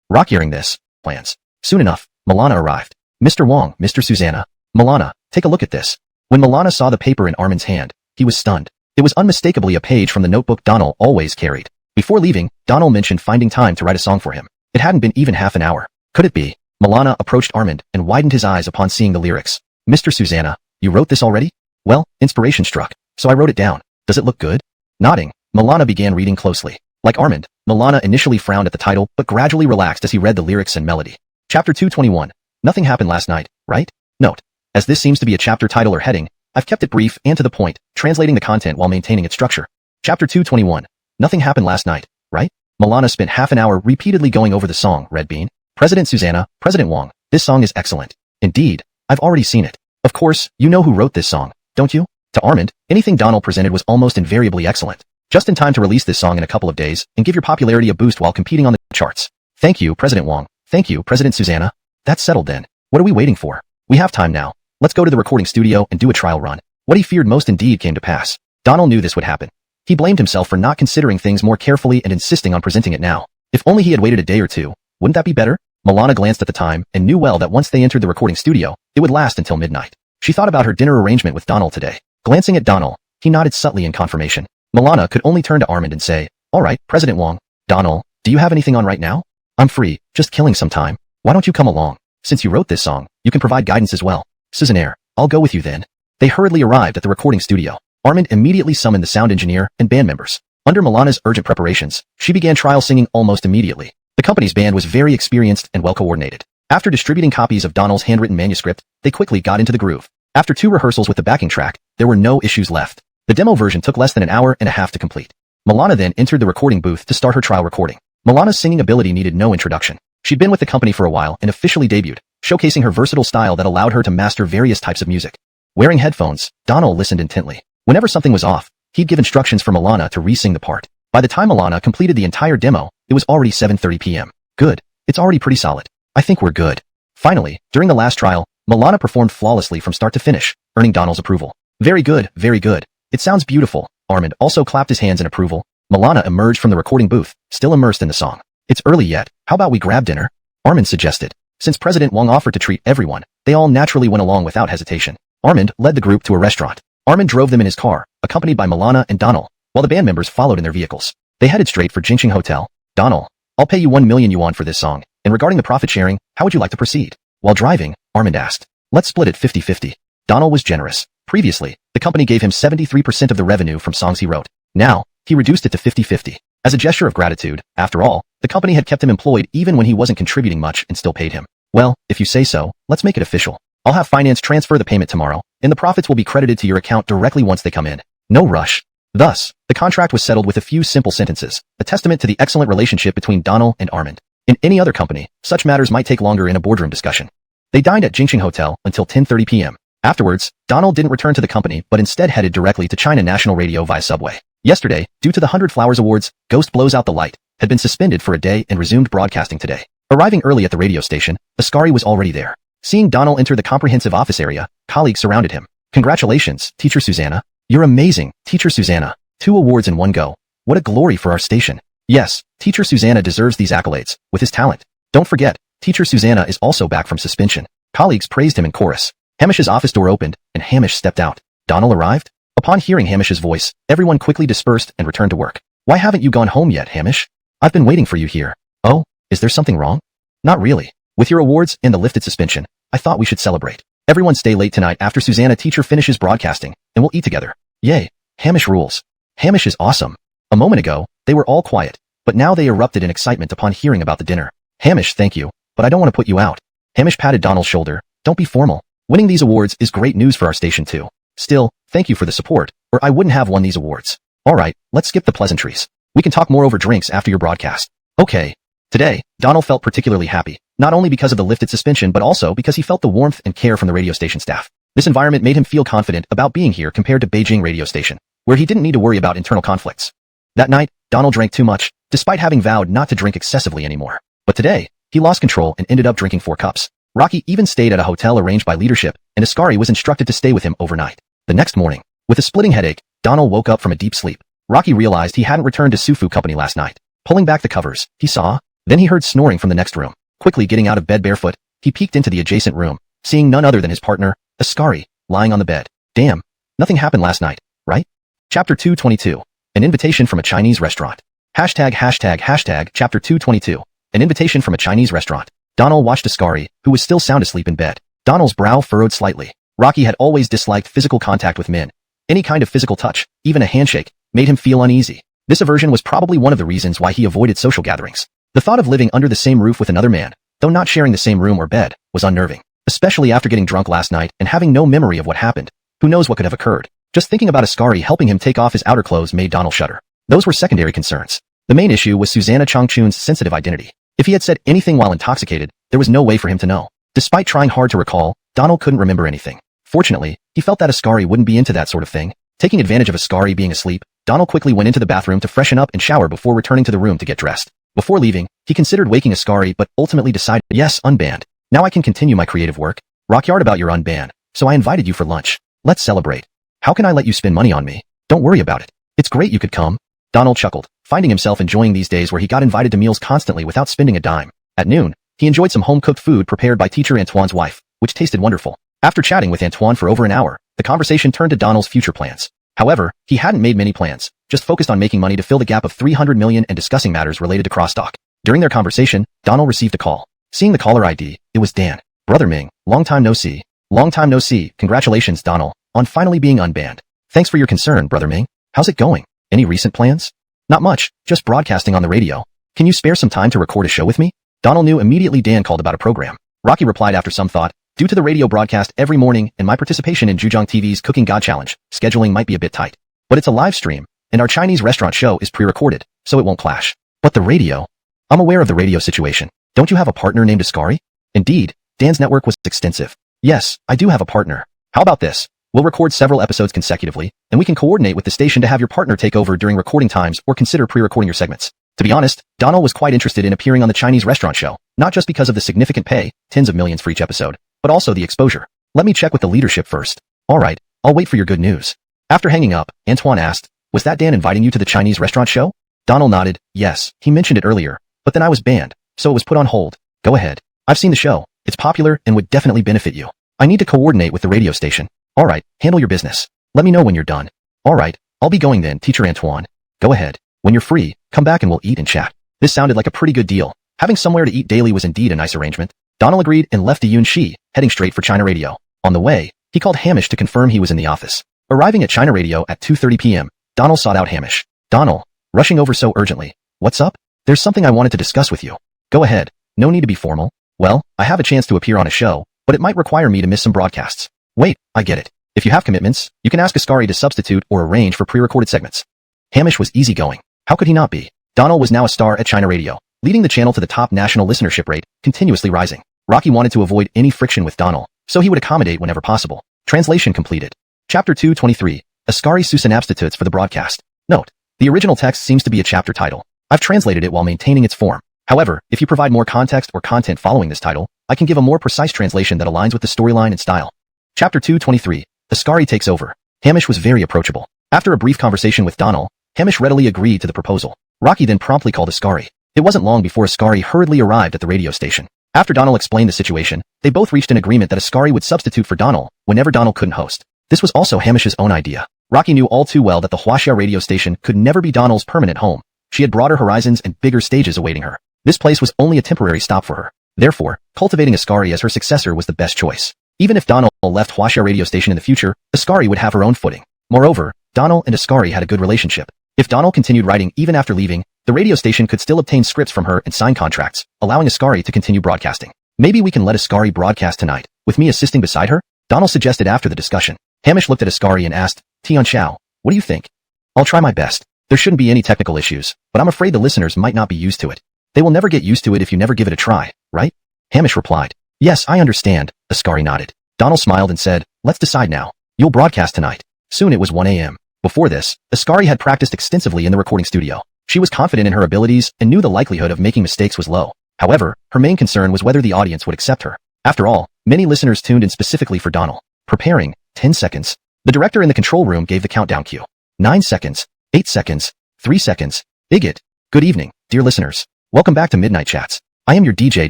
Rock hearing this. Plans. Soon enough, Milana arrived. Mr. Wong, Mr. Susanna. Milana, take a look at this. When Milana saw the paper in Armand's hand, he was stunned. It was unmistakably a page from the notebook Donald always carried. Before leaving, Donald mentioned finding time to write a song for him. It hadn't been even half an hour. Could it be? Milana approached Armand and widened his eyes upon seeing the lyrics. Mr. Susanna, you wrote this already? Well, inspiration struck, so I wrote it down. Does it look good? Nodding, Milana began reading closely. Like Armand, Milana initially frowned at the title but gradually relaxed as he read the lyrics and melody. Chapter 221. Nothing happened last night, right? Note. As this seems to be a chapter title or heading, I've kept it brief and to the point, translating the content while maintaining its structure. Chapter 221. Nothing happened last night, right? Milana spent half an hour repeatedly going over the song, Red Bean. President Susanna, President Wong, this song is excellent. Indeed, I've already seen it. Of course, you know who wrote this song, don't you? To Armand, anything Donald presented was almost invariably excellent. Just in time to release this song in a couple of days and give your popularity a boost while competing on the charts. Thank you, President Wong. Thank you, President Susanna. That's settled then. What are we waiting for? We have time now. Let's go to the recording studio and do a trial run. What he feared most indeed came to pass. Donald knew this would happen. He blamed himself for not considering things more carefully and insisting on presenting it now. If only he had waited a day or two, wouldn't that be better? Milana glanced at the time and knew well that once they entered the recording studio, it would last until midnight. She thought about her dinner arrangement with Donald today. Glancing at Donald, he nodded subtly in confirmation. Milana could only turn to Armand and say, Alright, President Wong. Donald, do you have anything on right now? I'm free, just killing some time. Why don't you come along? Since you wrote this song, you can provide guidance as well. Susannaire, I'll go with you then. They hurriedly arrived at the recording studio. Armand immediately summoned the sound engineer and band members. Under Milana's urgent preparations, she began trial singing almost immediately. The company's band was very experienced and well coordinated. After distributing copies of Donald's handwritten manuscript, they quickly got into the groove. After 2 rehearsals with the backing track, there were no issues left. The demo version took less than an hour and a half to complete. Milana then entered the recording booth to start her trial recording. Milana's singing ability needed no introduction. She'd been with the company for a while and officially debuted, showcasing her versatile style that allowed her to master various types of music. Wearing headphones, Donald listened intently. Whenever something was off, he'd give instructions for Milana to re-sing the part. By the time Milana completed the entire demo, it was already 7:30 p.m. Good. It's already pretty solid. I think we're good. Finally, during the last trial, Milana performed flawlessly from start to finish, earning Donald's approval. Very good, very good. It sounds beautiful. Armand also clapped his hands in approval. Milana emerged from the recording booth, still immersed in the song. It's early yet. How about we grab dinner? Armand suggested. Since President Wang offered to treat everyone, they all naturally went along without hesitation. Armand led the group to a restaurant. Armand drove them in his car, accompanied by Milana and Donald, while the band members followed in their vehicles. They headed straight for Jingxing Hotel. Donald, I'll pay you 1 million yuan for this song, and regarding the profit sharing, how would you like to proceed? While driving, Armand asked. Let's split it 50-50. Donald was generous. Previously, the company gave him 73% of the revenue from songs he wrote. Now, he reduced it to 50-50. As a gesture of gratitude, after all, the company had kept him employed even when he wasn't contributing much and still paid him. Well, if you say so, let's make it official. I'll have finance transfer the payment tomorrow, and the profits will be credited to your account directly once they come in. No rush. Thus, the contract was settled with a few simple sentences, a testament to the excellent relationship between Donald and Armand. In any other company, such matters might take longer in a boardroom discussion. They dined at Jingxing Hotel until 10:30 p.m. Afterwards, Donald didn't return to the company but instead headed directly to China National Radio via subway. Yesterday, due to the 100 Flowers Awards, Ghost Blows Out the Light had been suspended for a day and resumed broadcasting today. Arriving early at the radio station, Ascari was already there. Seeing Donald enter the comprehensive office area, colleagues surrounded him. Congratulations, Teacher Susanna. You're amazing, Teacher Susanna. 2 awards in one go. What a glory for our station. Yes, Teacher Susanna deserves these accolades, with his talent. Don't forget, Teacher Susanna is also back from suspension. Colleagues praised him in chorus. Hamish's office door opened, and Hamish stepped out. Donald arrived? Upon hearing Hamish's voice, everyone quickly dispersed and returned to work. Why haven't you gone home yet, Hamish? I've been waiting for you here. Oh, is there something wrong? Not really. With your awards and the lifted suspension, I thought we should celebrate. Everyone stay late tonight after Susanna teacher finishes broadcasting, and we'll eat together. Yay, Hamish rules. Hamish is awesome. A moment ago, they were all quiet, but now they erupted in excitement upon hearing about the dinner. Hamish, thank you, but I don't want to put you out. Hamish patted Donald's shoulder. Don't be formal. Winning these awards is great news for our station too. Still, thank you for the support, or I wouldn't have won these awards. Alright, let's skip the pleasantries. We can talk more over drinks after your broadcast. Okay. Today, Donald felt particularly happy, not only because of the lifted suspension but also because he felt the warmth and care from the radio station staff. This environment made him feel confident about being here compared to Beijing radio station, where he didn't need to worry about internal conflicts. That night, Donald drank too much, despite having vowed not to drink excessively anymore. But today, he lost control and ended up drinking 4 cups. Rocky even stayed at a hotel arranged by leadership, and Ascari was instructed to stay with him overnight. The next morning, with a splitting headache, Donald woke up from a deep sleep. Rocky realized he hadn't returned to Sufu Company last night. Pulling back the covers, he saw. Then he heard snoring from the next room. Quickly getting out of bed barefoot, he peeked into the adjacent room, seeing none other than his partner, Ascari, lying on the bed. Damn. Nothing happened last night, right? Chapter 222. An invitation from a Chinese restaurant. Chapter 222. An invitation from a Chinese restaurant. Donald watched Ascari, who was still sound asleep in bed. Donald's brow furrowed slightly. Rocky had always disliked physical contact with men. Any kind of physical touch, even a handshake, made him feel uneasy. This aversion was probably one of the reasons why he avoided social gatherings. The thought of living under the same roof with another man, though not sharing the same room or bed, was unnerving. Especially after getting drunk last night and having no memory of what happened. Who knows what could have occurred? Just thinking about Ascari helping him take off his outer clothes made Donald shudder. Those were secondary concerns. The main issue was Susanna Chongchun's sensitive identity. If he had said anything while intoxicated, there was no way for him to know. Despite trying hard to recall, Donald couldn't remember anything. Fortunately, he felt that Ascari wouldn't be into that sort of thing. Taking advantage of Ascari being asleep, Donald quickly went into the bathroom to freshen up and shower before returning to the room to get dressed. Before leaving, he considered waking Ascari but ultimately decided, yes, unbanned. Now I can continue my creative work. Rockyard about your unban, so I invited you for lunch. Let's celebrate. How can I let you spend money on me? Don't worry about it. It's great you could come. Donald chuckled, finding himself enjoying these days where he got invited to meals constantly without spending a dime. At noon, he enjoyed some home-cooked food prepared by teacher Antoine's wife, which tasted wonderful. After chatting with Antoine for over an hour, the conversation turned to Donald's future plans. However, he hadn't made many plans, just focused on making money to fill the gap of 300 million and discussing matters related to crosstalk. During their conversation, Donald received a call. Seeing the caller ID, it was Dan. Brother Ming, long time no see. Long time no see. Congratulations, Donald, on finally being unbanned. Thanks for your concern, Brother Ming. How's it going? Any recent plans? Not much, just broadcasting on the radio. Can you spare some time to record a show with me? Donald knew immediately Dan called about a program. Rocky replied after some thought, due to the radio broadcast every morning and my participation in Zhujiang TV's Cooking God Challenge, scheduling might be a bit tight. But it's a live stream, and our Chinese restaurant show is pre-recorded, so it won't clash. But the radio? I'm aware of the radio situation. Don't you have a partner named Ascari? Indeed, Dan's network was extensive. Yes, I do have a partner. How about this? We'll record several episodes consecutively, and we can coordinate with the station to have your partner take over during recording times or consider pre-recording your segments. To be honest, Donald was quite interested in appearing on the Chinese restaurant show, not just because of the significant pay, tens of millions for each episode, but also the exposure. Let me check with the leadership first. Alright, I'll wait for your good news. After hanging up, Antoine asked, was that Dan inviting you to the Chinese restaurant show? Donald nodded, yes, he mentioned it earlier, but then I was banned, so it was put on hold. Go ahead. I've seen the show. It's popular and would definitely benefit you. I need to coordinate with the radio station. Alright, handle your business. Let me know when you're done. Alright, I'll be going then, Teacher Antoine. Go ahead. When you're free, come back and we'll eat and chat. This sounded like a pretty good deal. Having somewhere to eat daily was indeed a nice arrangement. Donald agreed and left the Yunxi, heading straight for China Radio. On the way, he called Hamish to confirm he was in the office. Arriving at China Radio at 2:30 p.m., Donald sought out Hamish. Donald, rushing over so urgently. What's up? There's something I wanted to discuss with you. Go ahead. No need to be formal. Well, I have a chance to appear on a show, but it might require me to miss some broadcasts. Wait, I get it. If you have commitments, you can ask Ascari to substitute or arrange for pre-recorded segments. Hamish was easygoing. How could he not be? Donald was now a star at China Radio, leading the channel to the top national listenership rate, continuously rising. Rocky wanted to avoid any friction with Donald, so he would accommodate whenever possible. Translation completed. Chapter 223. Ascari Susanabstitutes for the broadcast. Note: the original text seems to be a chapter title. I've translated it while maintaining its form. However, if you provide more context or content following this title, I can give a more precise translation that aligns with the storyline and style. Chapter 223. Ascari takes over. Hamish was very approachable. After a brief conversation with Donald, Hamish readily agreed to the proposal. Rocky then promptly called Ascari. It wasn't long before Ascari hurriedly arrived at the radio station. After Donald explained the situation, they both reached an agreement that Ascari would substitute for Donald whenever Donald couldn't host. This was also Hamish's own idea. Rocky knew all too well that the Huaxia radio station could never be Donald's permanent home. She had broader horizons and bigger stages awaiting her. This place was only a temporary stop for her. Therefore, cultivating Ascari as her successor was the best choice. Even if Donald left Huaxia radio station in the future, Ascari would have her own footing. Moreover, Donald and Ascari had a good relationship. If Donald continued writing even after leaving, the radio station could still obtain scripts from her and sign contracts, allowing Ascari to continue broadcasting. Maybe we can let Ascari broadcast tonight, with me assisting beside her? Donald suggested after the discussion. Hamish looked at Ascari and asked, Tian Xiao, what do you think? I'll try my best. There shouldn't be any technical issues, but I'm afraid the listeners might not be used to it. They will never get used to it if you never give it a try, right? Hamish replied. Yes, I understand, Ascari nodded. Donald smiled and said, let's decide now. You'll broadcast tonight. Soon it was 1 a.m. Before this, Ascari had practiced extensively in the recording studio. She was confident in her abilities and knew the likelihood of making mistakes was low. However, her main concern was whether the audience would accept her. After all, many listeners tuned in specifically for Donald. Preparing, 10 seconds. The director in the control room gave the countdown cue. 9 seconds, 8 seconds, 3 seconds. Igot. Good evening, dear listeners. Welcome back to Midnight Chats. I am your DJ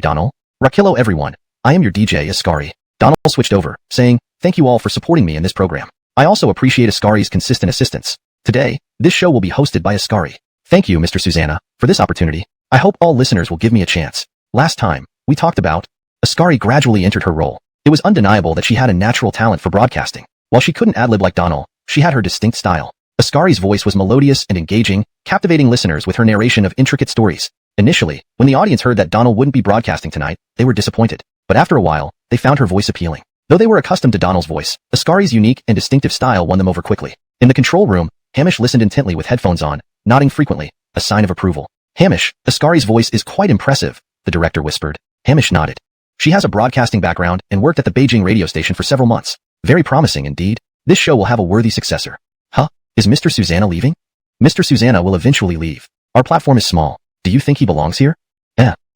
Donald. Rakillo everyone. I am your DJ Ascari. Donald switched over, saying, thank you all for supporting me in this program. I also appreciate Ascari's consistent assistance. Today, this show will be hosted by Ascari. Thank you, Mr. Susanna, for this opportunity. I hope all listeners will give me a chance. Last time, we talked about Ascari gradually entered her role. It was undeniable that she had a natural talent for broadcasting. While she couldn't ad-lib like Donald, she had her distinct style. Ascari's voice was melodious and engaging, captivating listeners with her narration of intricate stories. Initially, when the audience heard that Donald wouldn't be broadcasting tonight, they were disappointed. But after a while, they found her voice appealing. Though they were accustomed to Donald's voice, Ascari's unique and distinctive style won them over quickly. In the control room, Hamish listened intently with headphones on, nodding frequently, a sign of approval. Hamish, Ascari's voice is quite impressive, the director whispered. Hamish nodded. She has a broadcasting background and worked at the Beijing radio station for several months. Very promising indeed. This show will have a worthy successor. Huh? Is Mr. Susanna leaving? Mr. Susanna will eventually leave. Our platform is small. Do you think he belongs here?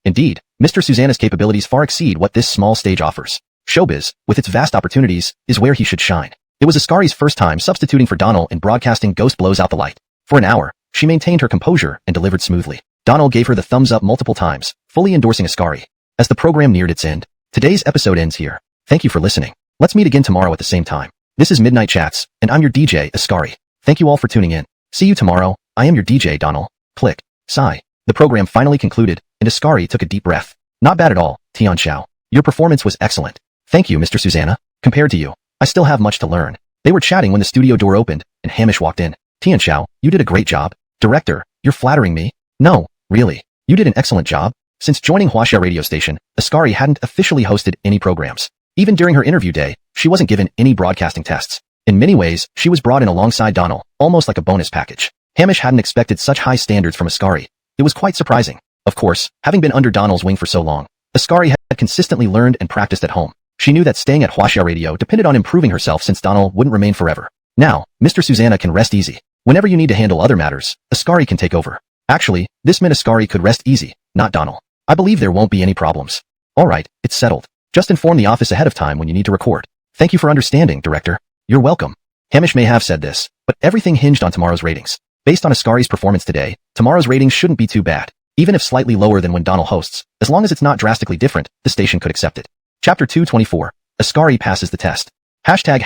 Indeed, Mr. Susanna's capabilities far exceed what this small stage offers. Showbiz, with its vast opportunities, is where he should shine. It was Ascari's first time substituting for Donald in broadcasting Ghost Blows Out the Light. For an hour, she maintained her composure and delivered smoothly. Donald gave her the thumbs up multiple times, fully endorsing Ascari. As the program neared its end, today's episode ends here. Thank you for listening. Let's meet again tomorrow at the same time. This is Midnight Chats, and I'm your DJ, Ascari. Thank you all for tuning in. See you tomorrow. I am your DJ, Donald. Click. Sigh. The program finally concluded, and Ascari took a deep breath. Not bad at all, Tian Xiao. Your performance was excellent. Thank you, Mr. Susanna. Compared to you, I still have much to learn. They were chatting when the studio door opened, and Hamish walked in. Tian Xiao, you did a great job. Director, you're flattering me. No, really. You did an excellent job. Since joining Huaxia radio station, Ascari hadn't officially hosted any programs. Even during her interview day, she wasn't given any broadcasting tests. In many ways, she was brought in alongside Donald, almost like a bonus package. Hamish hadn't expected such high standards from Ascari. It was quite surprising. Of course, having been under Donald's wing for so long, Ascari had consistently learned and practiced at home. She knew that staying at Huaxia Radio depended on improving herself since Donald wouldn't remain forever. Now, Mr. Susanna can rest easy. Whenever you need to handle other matters, Ascari can take over. Actually, this meant Ascari could rest easy, not Donald. I believe there won't be any problems. Alright, it's settled. Just inform the office ahead of time when you need to record. Thank you for understanding, Director. You're welcome. Hamish may have said this, but everything hinged on tomorrow's ratings. Based on Ascari's performance today, tomorrow's ratings shouldn't be too bad. Even if slightly lower than when Donald hosts, as long as it's not drastically different, the station could accept it. Chapter 224. Ascari passes the test. Chapter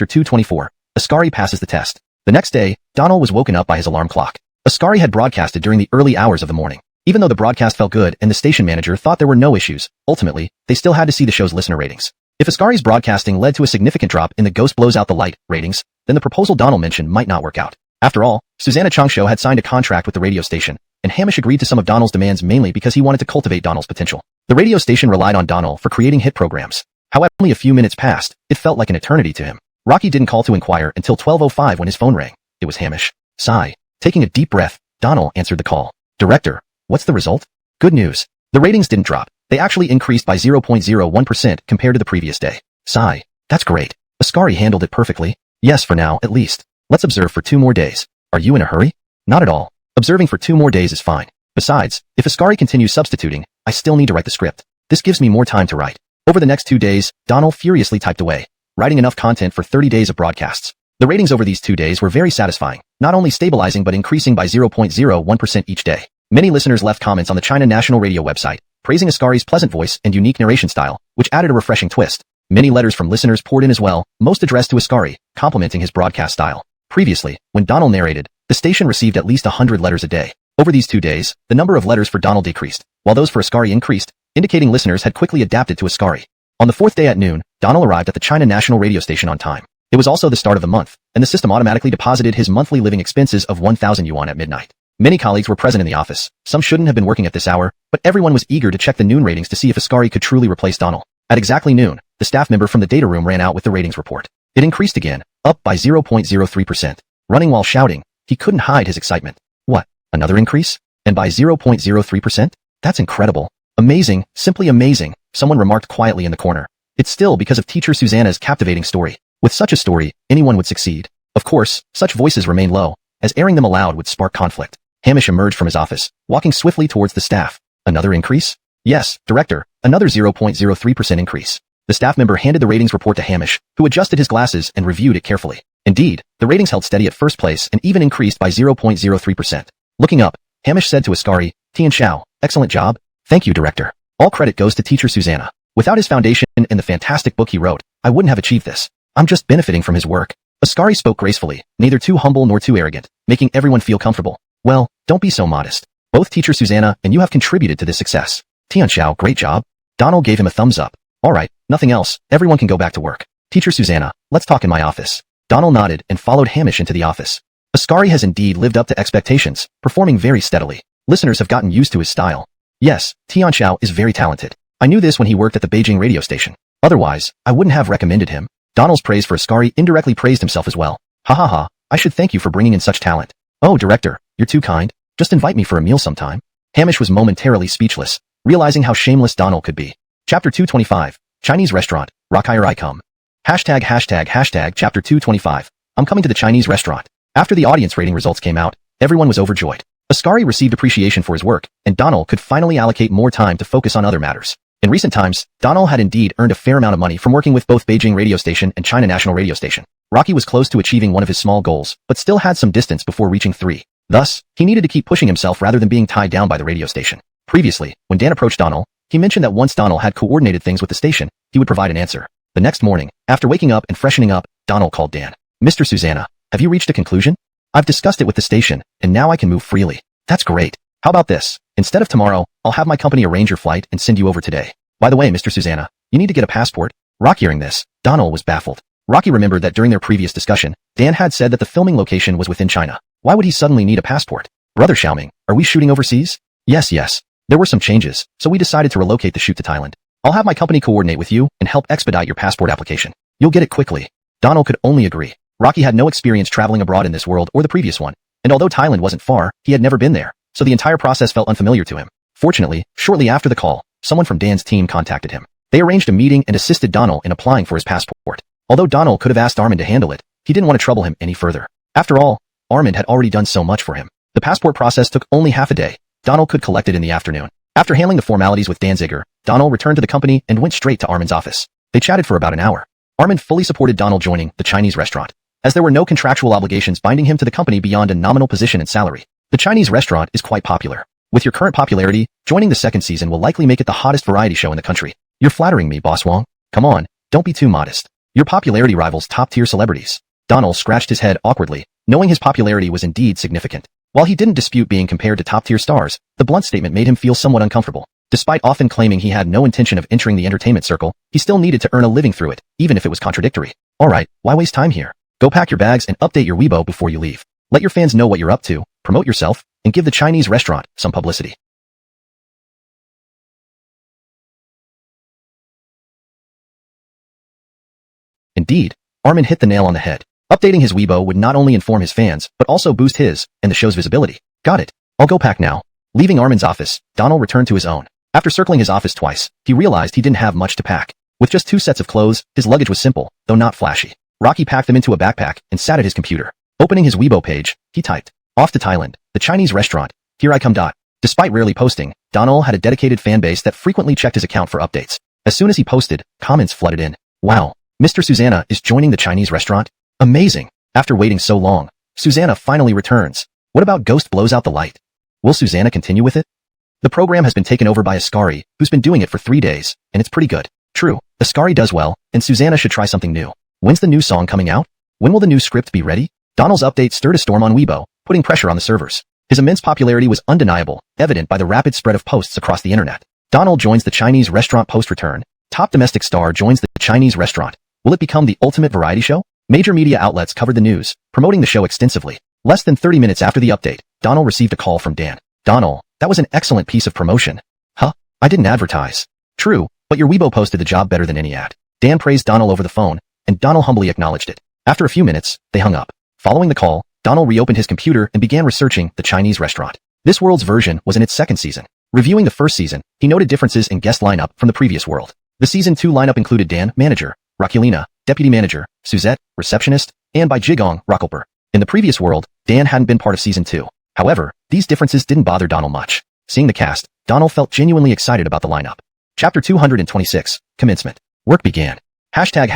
224. Ascari passes the test. The next day, Donald was woken up by his alarm clock. Ascari had broadcasted during the early hours of the morning. Even though the broadcast felt good and the station manager thought there were no issues, ultimately, they still had to see the show's listener ratings. If Ascari's broadcasting led to a significant drop in the Ghost Blows Out the Light ratings, then the proposal Donald mentioned might not work out. After all, Susanna Chung's show had signed a contract with the radio station, and Hamish agreed to some of Donald's demands mainly because he wanted to cultivate Donald's potential. The radio station relied on Donald for creating hit programs. However, only a few minutes passed, it felt like an eternity to him. Rocky didn't call to inquire until 12:05 when his phone rang. It was Hamish. Sigh. Taking a deep breath, Donald answered the call. Director, what's the result? Good news. The ratings didn't drop. They actually increased by 0.01% compared to the previous day. Sigh. That's great. Ascari handled it perfectly. Yes, for now, at least. Let's observe for 2 more days. Are you in a hurry? Not at all. Observing for 2 more days is fine. Besides, if Ascari continues substituting, I still need to write the script. This gives me more time to write. Over the next 2 days, Donald furiously typed away, writing enough content for 30 days of broadcasts. The ratings over these 2 days were very satisfying, not only stabilizing but increasing by 0.01% each day. Many listeners left comments on the China National Radio website, praising Ascari's pleasant voice and unique narration style, which added a refreshing twist. Many letters from listeners poured in as well, most addressed to Ascari, complimenting his broadcast style. Previously, when Donald narrated, the station received at least 100 letters a day. Over these 2 days, the number of letters for Donald decreased, while those for Ascari increased, indicating listeners had quickly adapted to Ascari. On the 4th day at noon, Donald arrived at the China National Radio station on time. It was also the start of the month, and the system automatically deposited his monthly living expenses of 1,000 yuan at midnight. Many colleagues were present in the office. Some shouldn't have been working at this hour, but everyone was eager to check the noon ratings to see if Ascari could truly replace Donald. At exactly noon, the staff member from the data room ran out with the ratings report. It increased again, up by 0.03%. Running while shouting, he couldn't hide his excitement. What? Another increase? And by 0.03%? That's incredible. Amazing, simply amazing, someone remarked quietly in the corner. It's still because of teacher Susanna's captivating story. With such a story, anyone would succeed. Of course, such voices remain low, as airing them aloud would spark conflict. Hamish emerged from his office, walking swiftly towards the staff. Another increase? Yes, Director, another 0.03% increase. The staff member handed the ratings report to Hamish, who adjusted his glasses and reviewed it carefully. Indeed, the ratings held steady at first place and even increased by 0.03%. Looking up, Hamish said to Ascari, Tian Xiao, excellent job. Thank you, Director. All credit goes to teacher Susanna. Without his foundation and the fantastic book he wrote, I wouldn't have achieved this. I'm just benefiting from his work. Ascari spoke gracefully, neither too humble nor too arrogant, making everyone feel comfortable. Well, don't be so modest. Both teacher Susanna and you have contributed to this success. Tian Xiao, great job. Donald gave him a thumbs up. Alright, nothing else, everyone can go back to work. Teacher Susanna, let's talk in my office. Donald nodded and followed Hamish into the office. Ascari has indeed lived up to expectations, performing very steadily. Listeners have gotten used to his style. Yes, Tian Xiao is very talented. I knew this when he worked at the Beijing radio station. Otherwise, I wouldn't have recommended him. Donald's praise for Ascari indirectly praised himself as well. Ha ha ha, I should thank you for bringing in such talent. Oh, Director, you're too kind. Just invite me for a meal sometime. Hamish was momentarily speechless, realizing how shameless Donald could be. Chapter 225, Chinese Restaurant, Rockire I come. Chapter 225, I'm coming to the Chinese restaurant. After the audience rating results came out, everyone was overjoyed. Ascari received appreciation for his work, and Donald could finally allocate more time to focus on other matters. In recent times, Donald had indeed earned a fair amount of money from working with both Beijing radio station and China National Radio station. Rocky was close to achieving one of his small goals, but still had some distance before reaching 3. Thus, he needed to keep pushing himself rather than being tied down by the radio station. Previously, when Dan approached Donald, he mentioned that once Donald had coordinated things with the station, he would provide an answer. The next morning, after waking up and freshening up, Donald called Dan. Mr. Susanna, have you reached a conclusion? I've discussed it with the station, and now I can move freely. That's great. How about this? Instead of tomorrow, I'll have my company arrange your flight and send you over today. By the way, Mr. Susanna, you need to get a passport. Rocky hearing this, Donald was baffled. Rocky remembered that during their previous discussion, Dan had said that the filming location was within China. Why would he suddenly need a passport? Brother Xiaoming, are we shooting overseas? Yes. There were some changes, so we decided to relocate the shoot to Thailand. I'll have my company coordinate with you and help expedite your passport application. You'll get it quickly. Donald could only agree. Rocky had no experience traveling abroad in this world or the previous one, and although Thailand wasn't far, he had never been there, so the entire process felt unfamiliar to him. Fortunately, shortly after the call, someone from Dan's team contacted him. They arranged a meeting and assisted Donald in applying for his passport. Although Donald could have asked Armand to handle it, he didn't want to trouble him any further. After all, Armand had already done so much for him. The passport process took only half a day. Donald could collect it in the afternoon. After handling the formalities with Danziger, Donald returned to the company and went straight to Armin's office. They chatted for about an hour. Armin fully supported Donald joining the Chinese restaurant, as there were no contractual obligations binding him to the company beyond a nominal position and salary. The Chinese restaurant is quite popular. With your current popularity, joining the second season will likely make it the hottest variety show in the country. You're flattering me, Boss Wong. Come on, don't be too modest. Your popularity rivals top-tier celebrities. Donald scratched his head awkwardly, knowing his popularity was indeed significant. While he didn't dispute being compared to top-tier stars, the blunt statement made him feel somewhat uncomfortable. Despite often claiming he had no intention of entering the entertainment circle, he still needed to earn a living through it, even if it was contradictory. Alright, why waste time here? Go pack your bags and update your Weibo before you leave. Let your fans know what you're up to, promote yourself, and give the Chinese restaurant some publicity. Indeed, Armin hit the nail on the head. Updating his Weibo would not only inform his fans, but also boost his and the show's visibility. Got it. I'll go pack now. Leaving Armin's office, Donald returned to his own. After circling his office twice, he realized he didn't have much to pack. With just 2 sets of clothes, his luggage was simple, though not flashy. Rocky packed them into a backpack and sat at his computer. Opening his Weibo page, he typed, "Off to Thailand, the Chinese restaurant. Here I come." Despite rarely posting, Donald had a dedicated fan base that frequently checked his account for updates. As soon as he posted, comments flooded in. Wow, Mr. Susanna is joining the Chinese restaurant? Amazing. After waiting so long, Susanna finally returns. What about Ghost blows out the light? Will Susanna continue with it? The program has been taken over by Ascari, who's been doing it for 3 days, and it's pretty good. True, Ascari does well, and Susanna should try something new. When's the new song coming out? When will the new script be ready? Donald's update stirred a storm on Weibo, putting pressure on the servers. His immense popularity was undeniable, evident by the rapid spread of posts across the internet. Donald joins the Chinese restaurant post-return. Top domestic star joins the Chinese restaurant. Will it become the ultimate variety show? Major media outlets covered the news, promoting the show extensively. Less than 30 minutes after the update, Donald received a call from Dan. "Donald, that was an excellent piece of promotion." "Huh? I didn't advertise." "True, but your Weibo posted the job better than any ad." Dan praised Donald over the phone, and Donald humbly acknowledged it. After a few minutes, they hung up. Following the call, Donald reopened his computer and began researching the Chinese restaurant. This world's version was in its second season. Reviewing the first season, he noted differences in guest lineup from the previous world. The season 2 lineup included Dan, manager, Rakulina, deputy manager, Suzette, receptionist, and by Jigong, Rockelper. In the previous world, Dan hadn't been part of season 2. However, these differences didn't bother Donald much. Seeing the cast, Donald felt genuinely excited about the lineup. Chapter 226, Commencement. Work began. Hashtag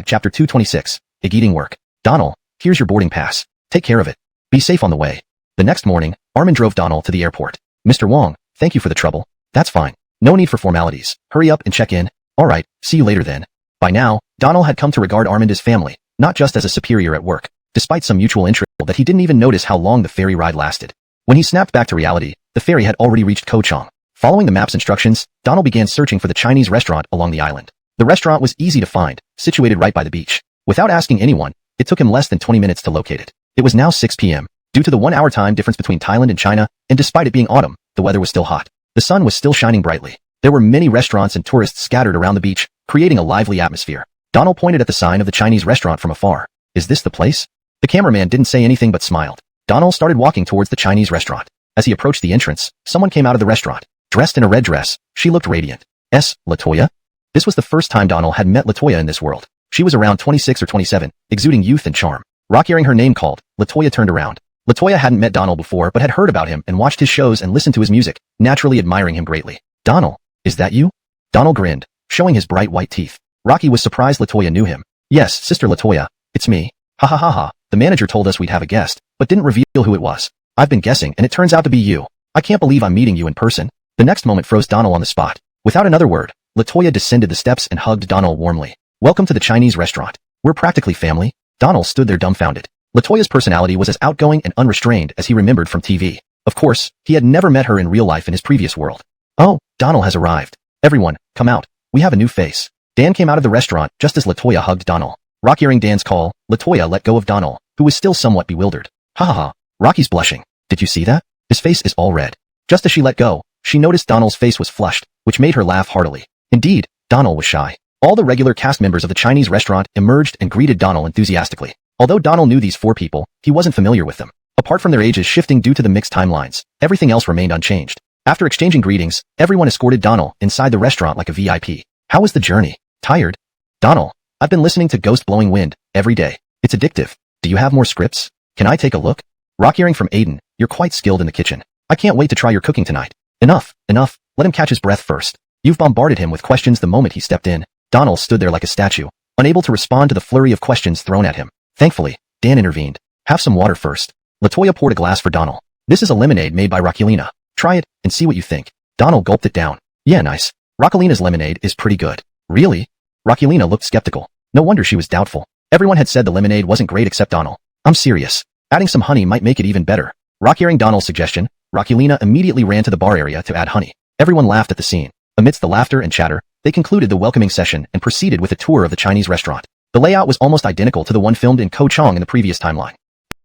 Chapter 226, Eating Work. Donald, here's your boarding pass. Take care of it. Be safe on the way. The next morning, Armin drove Donald to the airport. "Mr. Wong, thank you for the trouble." "That's fine. No need for formalities. Hurry up and check in." "Alright, see you later then." By now, Donald had come to regard Armin as family, not just as a superior at work, despite some mutual interest that he didn't even notice how long the ferry ride lasted. When he snapped back to reality, the ferry had already reached Kochang. Following the map's instructions, Donald began searching for the Chinese restaurant along the island. The restaurant was easy to find, situated right by the beach. Without asking anyone, it took him less than 20 minutes to locate it. It was now 6 p.m. Due to the 1-hour time difference between Thailand and China, and despite it being autumn, the weather was still hot. The sun was still shining brightly. There were many restaurants and tourists scattered around the beach, creating a lively atmosphere. Donald pointed at the sign of the Chinese restaurant from afar. "Is this the place?" The cameraman didn't say anything but smiled. Donald started walking towards the Chinese restaurant. As he approached the entrance, someone came out of the restaurant. Dressed in a red dress, she looked radiant. Latoya? This was the first time Donald had met Latoya in this world. She was around 26 or 27, exuding youth and charm. Rock hearing her name called, Latoya turned around. Latoya hadn't met Donald before but had heard about him and watched his shows and listened to his music, naturally admiring him greatly. "Donald, is that you?" Donald grinned, showing his bright white teeth. Rocky was surprised Latoya knew him. "Yes, Sister Latoya, it's me. Ha ha ha ha. The manager told us we'd have a guest, but didn't reveal who it was. I've been guessing and it turns out to be you. I can't believe I'm meeting you in person." The next moment froze Donald on the spot. Without another word, Latoya descended the steps and hugged Donald warmly. "Welcome to the Chinese restaurant. We're practically family." Donald stood there dumbfounded. Latoya's personality was as outgoing and unrestrained as he remembered from TV. Of course, he had never met her in real life in his previous world. "Oh, Donald has arrived. Everyone, come out. We have a new face." Dan came out of the restaurant just as Latoya hugged Donald. Rock hearing Dan's call, Latoya let go of Donald, who was still somewhat bewildered. "Ha ha ha. Rocky's blushing. Did you see that? His face is all red." Just as she let go, she noticed Donald's face was flushed, which made her laugh heartily. Indeed, Donald was shy. All the regular cast members of the Chinese restaurant emerged and greeted Donald enthusiastically. Although Donald knew these 4 people, he wasn't familiar with them. Apart from their ages shifting due to the mixed timelines, everything else remained unchanged. After exchanging greetings, everyone escorted Donald inside the restaurant like a VIP. "How was the journey? Tired?" "Donald, I've been listening to Ghost Blowing Wind every day. It's addictive. Do you have more scripts? Can I take a look?" Rock hearing from Aiden, You're quite skilled in the kitchen. I can't wait to try your cooking tonight. Enough, enough, let him catch his breath first. You've bombarded him with questions the moment he stepped in. Donald stood there like a statue, unable to respond to the flurry of questions thrown at him. Thankfully, Dan intervened. Have some water first. LaToya poured a glass for Donald. This is a lemonade made by Rockulina. Try it, and see what you think. Donald gulped it down. Yeah, nice. Rockulina's lemonade is pretty good. Really? Rockulina looked skeptical. No wonder she was doubtful. Everyone had said the lemonade wasn't great except Donald. I'm serious. Adding some honey might make it even better. Hearing Donald's suggestion, Rockulina immediately ran to the bar area to add honey. Everyone laughed at the scene. Amidst the laughter and chatter, they concluded the welcoming session and proceeded with a tour of the Chinese restaurant. The layout was almost identical to the one filmed in Kochang in the previous timeline.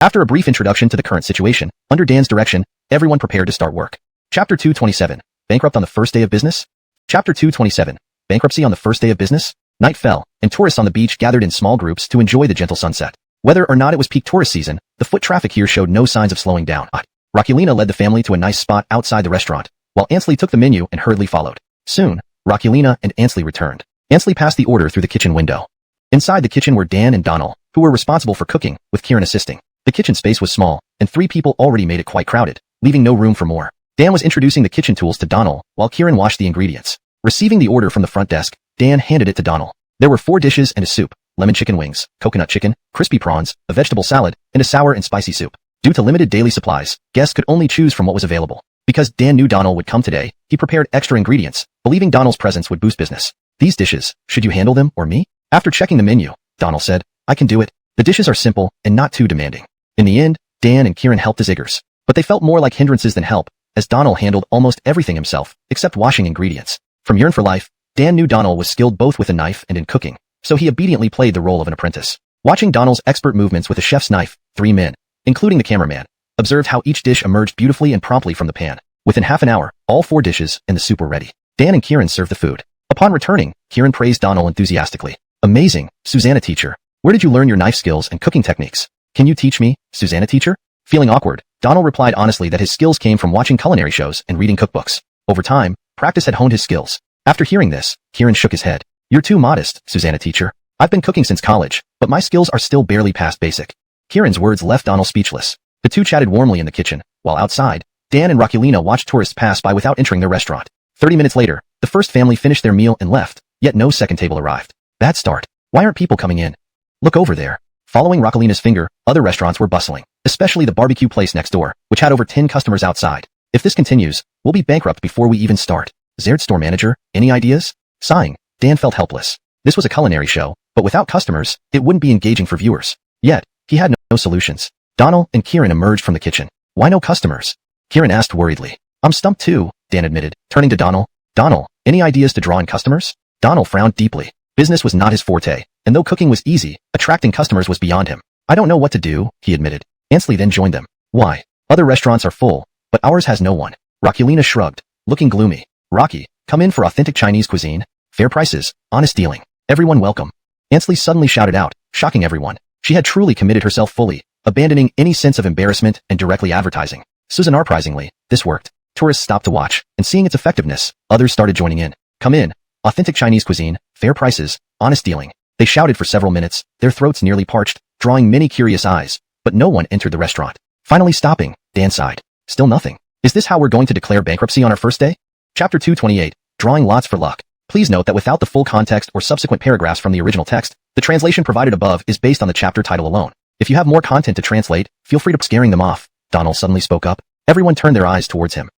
After a brief introduction to the current situation, under Dan's direction, everyone prepared to start work. Chapter 227. Bankrupt on the first day of business? Chapter 227. Bankruptcy on the first day of business? Night fell, and tourists on the beach gathered in small groups to enjoy the gentle sunset. Whether or not it was peak tourist season, the foot traffic here showed no signs of slowing down. Rockulina led the family to a nice spot outside the restaurant, while Ansley took the menu and hurriedly followed. Soon, Rockulina and Ansley returned. Ansley passed the order through the kitchen window. Inside the kitchen were Dan and Donald, who were responsible for cooking, with Kieran assisting. The kitchen space was small, and 3 people already made it quite crowded, leaving no room for more. Dan was introducing the kitchen tools to Donald, while Kieran washed the ingredients. Receiving the order from the front desk, Dan handed it to Donald. There were 4 dishes and a soup: lemon chicken wings, coconut chicken, crispy prawns, a vegetable salad, and a sour and spicy soup. Due to limited daily supplies, guests could only choose from what was available. Because Dan knew Donald would come today, he prepared extra ingredients, believing Donald's presence would boost business. These dishes, should you handle them or me? After checking the menu, Donald said, I can do it. The dishes are simple and not too demanding. In the end, Dan and Kieran helped as Iggers, but they felt more like hindrances than help, as Donald handled almost everything himself, except washing ingredients. From Yearn for Life, Dan knew Donald was skilled both with a knife and in cooking, so he obediently played the role of an apprentice. Watching Donald's expert movements with a chef's knife, 3 men, including the cameraman, observed how each dish emerged beautifully and promptly from the pan. Within half an hour, all 4 dishes and the soup were ready. Dan and Kieran served the food. Upon returning, Kieran praised Donald enthusiastically. Amazing, Susanna teacher. Where did you learn your knife skills and cooking techniques? Can you teach me, Susanna teacher? Feeling awkward, Donald replied honestly that his skills came from watching culinary shows and reading cookbooks. Over time, practice had honed his skills. After hearing this, Kieran shook his head. You're too modest, Susanna teacher. I've been cooking since college, but my skills are still barely past basic. Kieran's words left Donald speechless. The two chatted warmly in the kitchen, while outside, Dan and Rockulina watched tourists pass by without entering their restaurant. 30 minutes later, the first family finished their meal and left, yet no second table arrived. Bad start. Why aren't people coming in? Look over there. Following Rockulina's finger, other restaurants were bustling, especially the barbecue place next door, which had over 10 customers outside. If this continues, we'll be bankrupt before we even start. Zaired store manager, any ideas? Sighing, Dan felt helpless. This was a culinary show, but without customers, it wouldn't be engaging for viewers. Yet, he had no solutions. Donald and Kieran emerged from the kitchen. Why no customers? Kieran asked worriedly. I'm stumped too, Dan admitted, turning to Donald. Donald, any ideas to draw in customers? Donald frowned deeply. Business was not his forte, and though cooking was easy, attracting customers was beyond him. I don't know what to do, he admitted. Ansley then joined them. Why? Other restaurants are full, but ours has no one. Rockulina shrugged, looking gloomy. Rocky, come in for authentic Chinese cuisine. Fair prices, honest dealing. Everyone welcome. Ansley suddenly shouted out, shocking everyone. She had truly committed herself fully, abandoning any sense of embarrassment and directly advertising. Surprisingly, this worked. Tourists stopped to watch, and seeing its effectiveness, others started joining in. Come in. Authentic Chinese cuisine, fair prices, honest dealing. They shouted for several minutes, their throats nearly parched, drawing many curious eyes, but no one entered the restaurant. Finally stopping, Dan sighed. Still nothing. Is this how we're going to declare bankruptcy on our first day? Chapter 228, Drawing Lots for Luck. Please note that without the full context or subsequent paragraphs from the original text, the translation provided above is based on the chapter title alone. If you have more content to translate, feel free to scaring them off. Donald suddenly spoke up. Everyone turned their eyes towards him.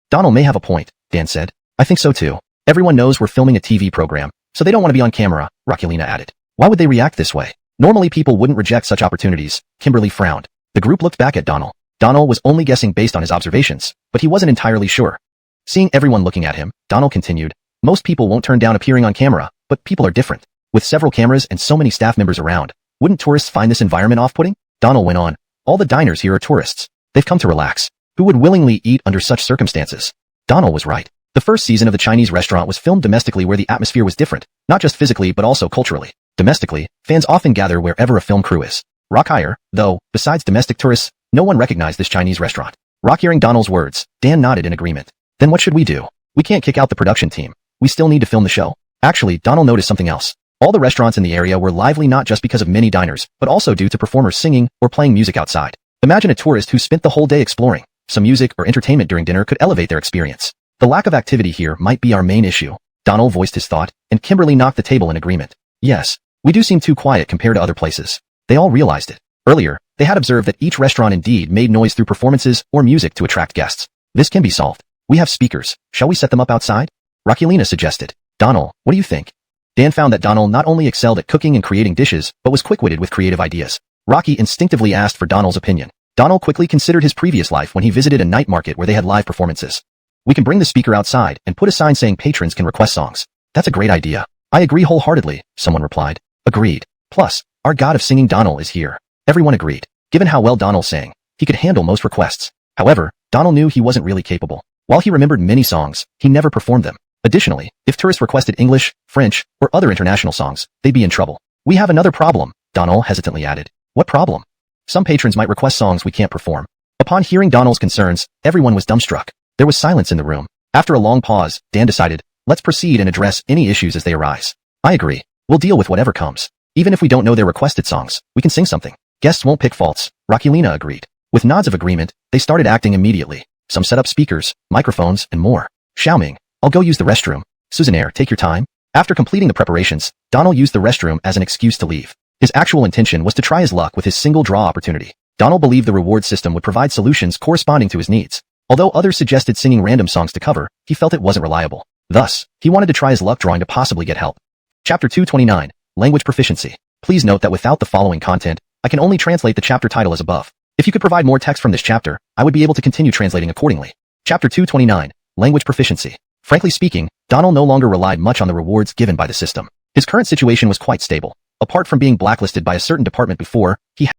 Donald may have a point, Dan said. I think so too. Everyone knows we're filming a TV program, so they don't want to be on camera, Rockulina added. Why would they react this way? Normally people wouldn't reject such opportunities. Kimberly frowned. The group looked back at Donald. Donald was only guessing based on his observations, but he wasn't entirely sure. Seeing everyone looking at him, Donald continued, most people won't turn down appearing on camera, but people are different. With several cameras and so many staff members around, wouldn't tourists find this environment off-putting? Donald went on, all the diners here are tourists. They've come to relax. Who would willingly eat under such circumstances? Donald was right. The first season of the Chinese restaurant was filmed domestically where the atmosphere was different, not just physically but also culturally. Domestically, fans often gather wherever a film crew is. Rockire, though, besides domestic tourists, no one recognized this Chinese restaurant. Hearing Donald's words, Dan nodded in agreement. Then what should we do? We can't kick out the production team. We still need to film the show. Actually, Donald noticed something else. All the restaurants in the area were lively not just because of many diners, but also due to performers singing or playing music outside. Imagine a tourist who spent the whole day exploring. Some music or entertainment during dinner could elevate their experience. The lack of activity here might be our main issue. Donald voiced his thought, and Kimberly knocked the table in agreement. Yes, we do seem too quiet compared to other places. They all realized it. Earlier, they had observed that each restaurant indeed made noise through performances or music to attract guests. This can be solved. We have speakers. Shall we set them up outside? Raquelina suggested. Donald, what do you think? Dan found that Donald not only excelled at cooking and creating dishes, but was quick-witted with creative ideas. Rocky instinctively asked for Donald's opinion. Donald quickly considered his previous life when he visited a night market where they had live performances. We can bring the speaker outside and put a sign saying patrons can request songs. That's a great idea. I agree wholeheartedly, someone replied. Agreed. Plus, our god of singing Donald is here. Everyone agreed. Given how well Donald sang, he could handle most requests. However, Donald knew he wasn't really capable. While he remembered many songs, he never performed them. Additionally, if tourists requested English, French, or other international songs, they'd be in trouble. We have another problem, Donald hesitantly added. What problem? Some patrons might request songs we can't perform. Upon hearing Donald's concerns, everyone was dumbstruck. There was silence in the room. After a long pause, Dan decided, let's proceed and address any issues as they arise. I agree. We'll deal with whatever comes. Even if we don't know their requested songs, we can sing something. Guests won't pick faults, Raquelina agreed. With nods of agreement, they started acting immediately. Some set up speakers, microphones, and more. Xiaoming, I'll go use the restroom. Suzanaire, take your time. After completing the preparations, Donald used the restroom as an excuse to leave. His actual intention was to try his luck with his single draw opportunity. Donald believed the reward system would provide solutions corresponding to his needs. Although others suggested singing random songs to cover, he felt it wasn't reliable. Thus, he wanted to try his luck drawing to possibly get help. Chapter 229, Language Proficiency. Please note that without the following content, I can only translate the chapter title as above. If you could provide more text from this chapter, I would be able to continue translating accordingly. Chapter 229, Language Proficiency. Frankly speaking, Donald no longer relied much on the rewards given by the system. His current situation was quite stable. Apart from being blacklisted by a certain department before, he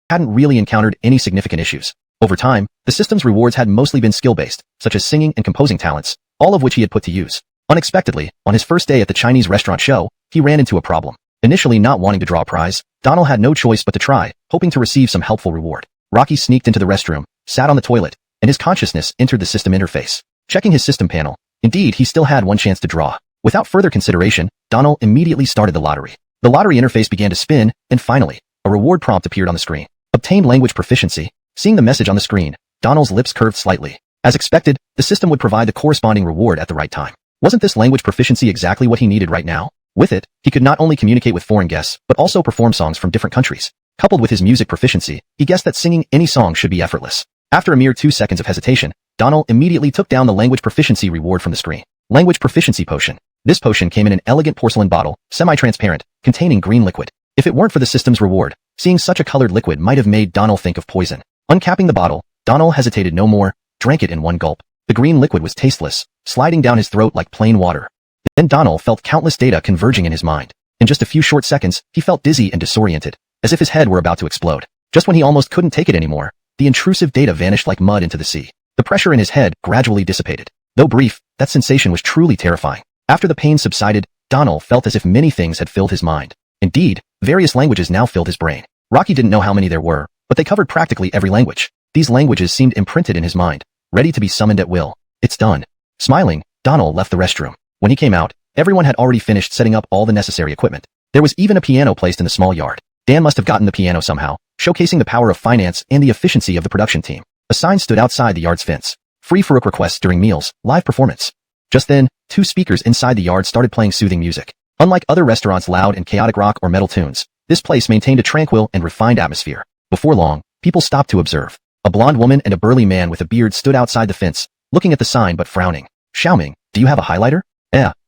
hadn't really encountered any significant issues. Over time, the system's rewards had mostly been skill-based, such as singing and composing talents, all of which he had put to use. Unexpectedly, on his first day at the Chinese restaurant show, he ran into a problem. Initially not wanting to draw a prize, Donald had no choice but to try, hoping to receive some helpful reward. Rocky sneaked into the restroom, sat on the toilet, and his consciousness entered the system interface. Checking his system panel, indeed he still had one chance to draw. Without further consideration, Donald immediately started the lottery. The lottery interface began to spin, and finally, a reward prompt appeared on the screen. Obtain language proficiency. Seeing the message on the screen, Donald's lips curved slightly. As expected, the system would provide the corresponding reward at the right time. Wasn't this language proficiency exactly what he needed right now? With it, he could not only communicate with foreign guests, but also perform songs from different countries. Coupled with his music proficiency, he guessed that singing any song should be effortless. After a mere 2 seconds of hesitation, Donald immediately took down the language proficiency reward from the screen. Language proficiency potion. This potion came in an elegant porcelain bottle, semi-transparent, containing green liquid. If it weren't for the system's reward, seeing such a colored liquid might have made Donald think of poison. Uncapping the bottle, Donald hesitated no more, drank it in one gulp. The green liquid was tasteless, sliding down his throat like plain water. Then Donald felt countless data converging in his mind. In just a few short seconds, he felt dizzy and disoriented, as if his head were about to explode. Just when he almost couldn't take it anymore, the intrusive data vanished like mud into the sea. The pressure in his head gradually dissipated. Though brief, that sensation was truly terrifying. After the pain subsided, Donald felt as if many things had filled his mind. Indeed, various languages now filled his brain. Rocky didn't know how many there were, but they covered practically every language. These languages seemed imprinted in his mind, ready to be summoned at will. It's done. Smiling, Donald left the restroom. When he came out, everyone had already finished setting up all the necessary equipment. There was even a piano placed in the small yard. Dan must have gotten the piano somehow, showcasing the power of finance and the efficiency of the production team. A sign stood outside the yard's fence. Free Farouk requests during meals, live performance. Just then, 2 speakers inside the yard started playing soothing music. Unlike other restaurants' loud and chaotic rock or metal tunes, this place maintained a tranquil and refined atmosphere. Before long, people stopped to observe. A blonde woman and a burly man with a beard stood outside the fence, looking at the sign but frowning. Xiaoming, do you have a highlighter?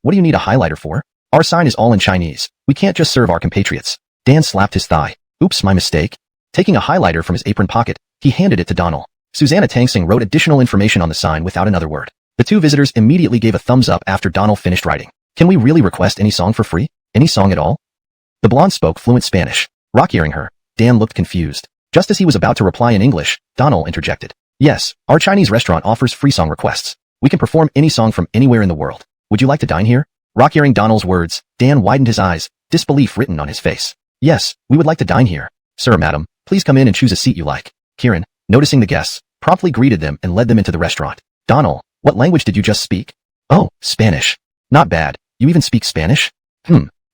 What do you need a highlighter for? Our sign is all in Chinese. We can't just serve our compatriots. Dan slapped his thigh. Oops, my mistake. Taking a highlighter from his apron pocket, he handed it to Donald. Susanna Tangsing wrote additional information on the sign without another word. The 2 visitors immediately gave a thumbs up after Donald finished writing. Can we really request any song for free? Any song at all? The blonde spoke fluent Spanish. Rock-earing her, Dan looked confused. Just as he was about to reply in English, Donald interjected. Yes, our Chinese restaurant offers free song requests. We can perform any song from anywhere in the world. Would you like to dine here? Rock-earing Donald's words, Dan widened his eyes, disbelief written on his face. Yes, we would like to dine here. Sir, madam, please come in and choose a seat you like. Kieran, noticing the guests, promptly greeted them and led them into the restaurant. Donald, what language did you just speak? Oh, Spanish. Not bad. You even speak Spanish?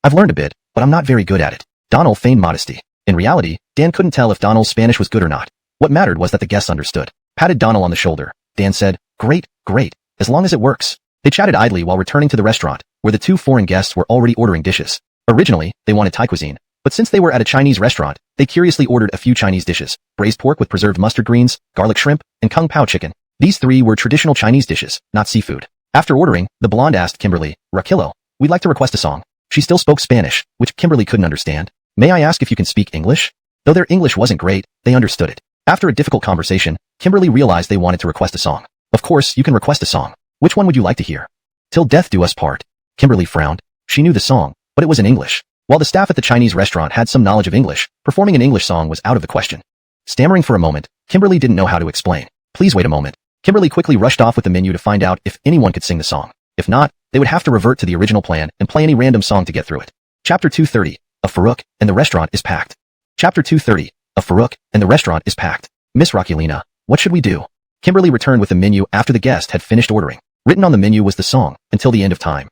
I've learned a bit, but I'm not very good at it. Donald feigned modesty. In reality, Dan couldn't tell if Donald's Spanish was good or not. What mattered was that the guests understood. Patted Donald on the shoulder. Dan said, "Great, great, as long as it works." They chatted idly while returning to the restaurant, where the two foreign guests were already ordering dishes. Originally, they wanted Thai cuisine, but since they were at a Chinese restaurant, they curiously ordered a few Chinese dishes: braised pork with preserved mustard greens, garlic shrimp, and kung pao chicken. These three were traditional Chinese dishes, not seafood. After ordering, the blonde asked Kimberly, "Rakilo, we'd like to request a song." She still spoke Spanish, which Kimberly couldn't understand. "May I ask if you can speak English?" Though their English wasn't great, they understood it. After a difficult conversation, Kimberly realized they wanted to request a song. "Of course, you can request a song. Which one would you like to hear?" "Till Death Do Us Part." Kimberly frowned. She knew the song, but it was in English. While the staff at the Chinese restaurant had some knowledge of English, performing an English song was out of the question. Stammering for a moment, Kimberly didn't know how to explain. "Please wait a moment." Kimberly quickly rushed off with the menu to find out if anyone could sing the song. If not, they would have to revert to the original plan and play any random song to get through it. Chapter 230, a Farouk, and the restaurant is packed. Chapter 230, a Farouk, and the restaurant is packed. "Miss Rakilina, what should we do?" Kimberly returned with the menu after the guest had finished ordering. Written on the menu was the song, Until the End of Time.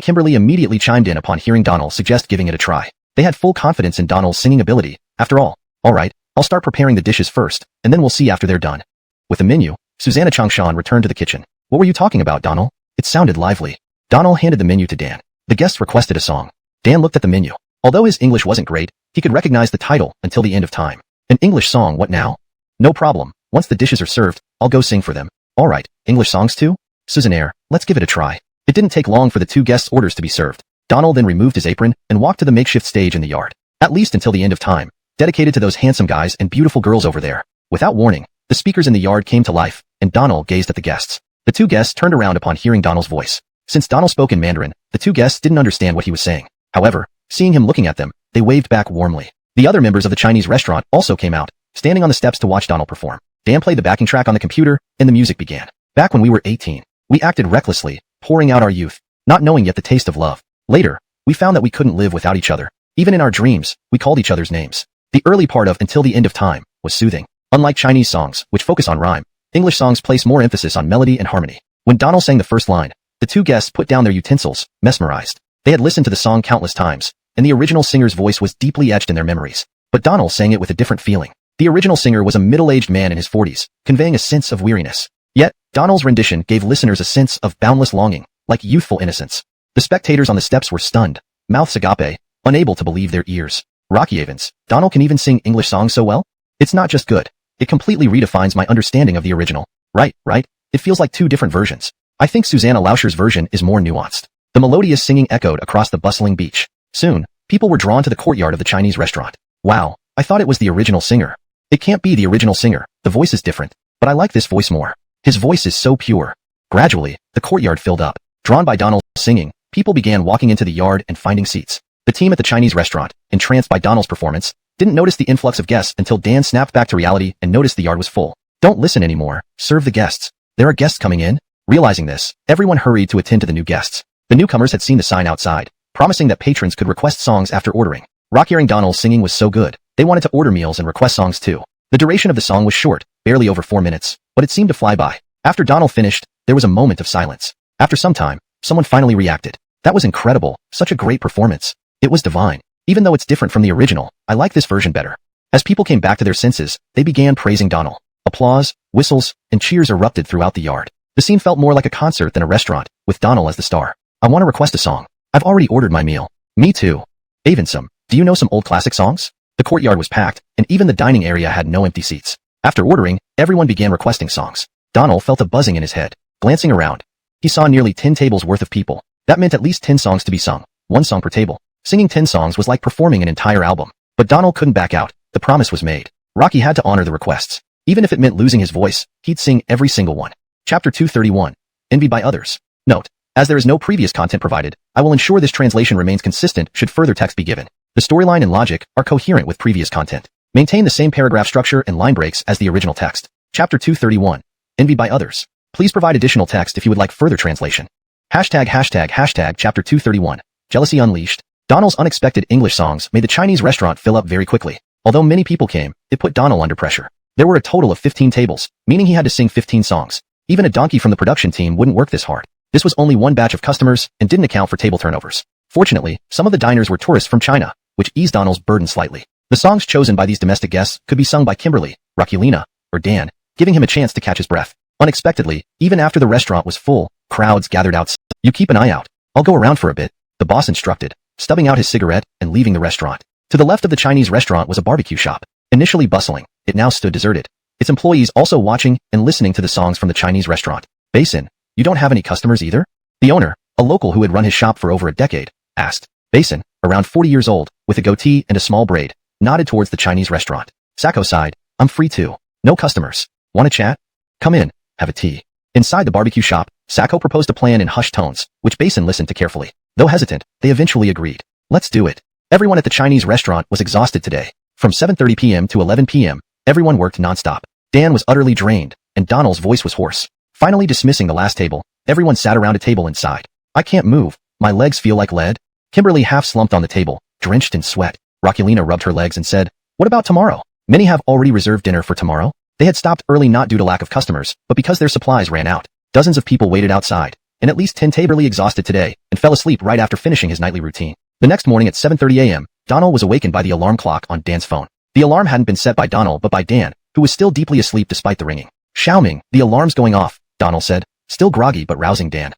Kimberly immediately chimed in upon hearing Donald suggest giving it a try. They had full confidence in Donald's singing ability. After all, "Alright, I'll start preparing the dishes first, and then we'll see after they're done." With the menu, Susanna Changshan returned to the kitchen. "What were you talking about, Donald?" It sounded lively. Donald handed the menu to Dan. The guest requested a song. Dan looked at the menu. Although his English wasn't great, he could recognize the title, Until the End of Time. An English song, what now? "No problem. Once the dishes are served, I'll go sing for them." "Alright, English songs too?" "Susannaire, let's give it a try." It didn't take long for the two guests' orders to be served. Donald then removed his apron and walked to the makeshift stage in the yard. At least until the end of time, dedicated to those handsome guys and beautiful girls over there. Without warning, the speakers in the yard came to life, and Donald gazed at the guests. The two guests turned around upon hearing Donald's voice. Since Donald spoke in Mandarin, the two guests didn't understand what he was saying. However, seeing him looking at them, they waved back warmly. The other members of the Chinese restaurant also came out, standing on the steps to watch Donald perform. Dan played the backing track on the computer, and the music began. "Back when we were 18, we acted recklessly, pouring out our youth, not knowing yet the taste of love. Later, we found that we couldn't live without each other. Even in our dreams, we called each other's names." The early part of Until the End of Time was soothing. Unlike Chinese songs, which focus on rhyme, English songs place more emphasis on melody and harmony. When Donald sang the first line, the two guests put down their utensils, mesmerized. They had listened to the song countless times, and the original singer's voice was deeply etched in their memories. But Donald sang it with a different feeling. The original singer was a middle-aged man in his 40s, conveying a sense of weariness. Yet, Donald's rendition gave listeners a sense of boundless longing, like youthful innocence. The spectators on the steps were stunned, mouths agape, unable to believe their ears. "Rocky Evans, Donald can even sing English songs so well? It's not just good. It completely redefines my understanding of the original." Right? It feels like two different versions. I think Susanna Lauscher's version is more nuanced. The melodious singing echoed across the bustling beach. Soon, people were drawn to the courtyard of the Chinese restaurant. "Wow, I thought it was the original singer." "It can't be the original singer, the voice is different. But I like this voice more. His voice is so pure." Gradually, the courtyard filled up. Drawn by Donald's singing, people began walking into the yard and finding seats. The team at the Chinese restaurant, entranced by Donald's performance, didn't notice the influx of guests until Dan snapped back to reality and noticed the yard was full. "Don't listen anymore, serve the guests. There are guests coming in." Realizing this, everyone hurried to attend to the new guests. The newcomers had seen the sign outside, promising that patrons could request songs after ordering. Hearing Donald's singing was so good, they wanted to order meals and request songs too. The duration of the song was short, barely over 4 minutes, but it seemed to fly by. After Donald finished, there was a moment of silence. After some time, someone finally reacted. "That was incredible, such a great performance. It was divine. Even though it's different from the original, I like this version better." As people came back to their senses, they began praising Donald. Applause, whistles, and cheers erupted throughout the yard. The scene felt more like a concert than a restaurant, with Donald as the star. "I want to request a song. I've already ordered my meal." "Me too." "Avensome, do you know some old classic songs?" The courtyard was packed, and even the dining area had no empty seats. After ordering, everyone began requesting songs. Donald felt a buzzing in his head. Glancing around, he saw nearly 10 tables worth of people. That meant at least 10 songs to be sung, 1 song per table. Singing 10 songs was like performing an entire album. But Donald couldn't back out. The promise was made. Rocky had to honor the requests. Even if it meant losing his voice, he'd sing every single one. Chapter 231. Envied by Others. Note: as there is no previous content provided, I will ensure this translation remains consistent should further text be given. The storyline and logic are coherent with previous content. Maintain the same paragraph structure and line breaks as the original text. Chapter 231. Envied by Others. Please provide additional text if you would like further translation. Hashtag Chapter 231. Jealousy Unleashed. Donald's unexpected English songs made the Chinese restaurant fill up very quickly. Although many people came, it put Donald under pressure. There were a total of 15 tables, meaning he had to sing 15 songs. Even a donkey from the production team wouldn't work this hard. This was only one batch of customers and didn't account for table turnovers. Fortunately, some of the diners were tourists from China, which eased Donald's burden slightly. The songs chosen by these domestic guests could be sung by Kimberly, Rakulina, or Dan, giving him a chance to catch his breath. Unexpectedly, even after the restaurant was full, crowds gathered outside. You keep an eye out. I'll go around for a bit, the boss instructed, stubbing out his cigarette and leaving the restaurant. To the left of the Chinese restaurant was a barbecue shop. Initially bustling, it now stood deserted. Its employees also watching and listening to the songs from the Chinese restaurant. Basin, you don't have any customers either? The owner, a local who had run his shop for over a decade, asked. Basin, around 40 years old, with a goatee and a small braid, nodded towards the Chinese restaurant. Sacco sighed, I'm free too. No customers. Want to chat? Come in, have a tea. Inside the barbecue shop, Sacco proposed a plan in hushed tones, which Basin listened to carefully. Though hesitant, they eventually agreed. Let's do it. Everyone at the Chinese restaurant was exhausted today. From 7:30 p.m. to 11 p.m., everyone worked nonstop. Dan was utterly drained, and Donald's voice was hoarse. Finally dismissing the last table, everyone sat around a table inside. I can't move. My legs feel like lead. Kimberly half slumped on the table, drenched in sweat. Rakulina rubbed her legs and said, what about tomorrow? Many have already reserved dinner for tomorrow. They had stopped early not due to lack of customers, but because their supplies ran out. Dozens of people waited outside, and at least 10 taberly exhausted today, and fell asleep right after finishing his nightly routine. The next morning at 7:30 a.m., Donald was awakened by the alarm clock on Dan's phone. The alarm hadn't been set by Donald but by Dan, who was still deeply asleep despite the ringing. Xiaoming, the alarm's going off, Donald said, still groggy but rousing Dan.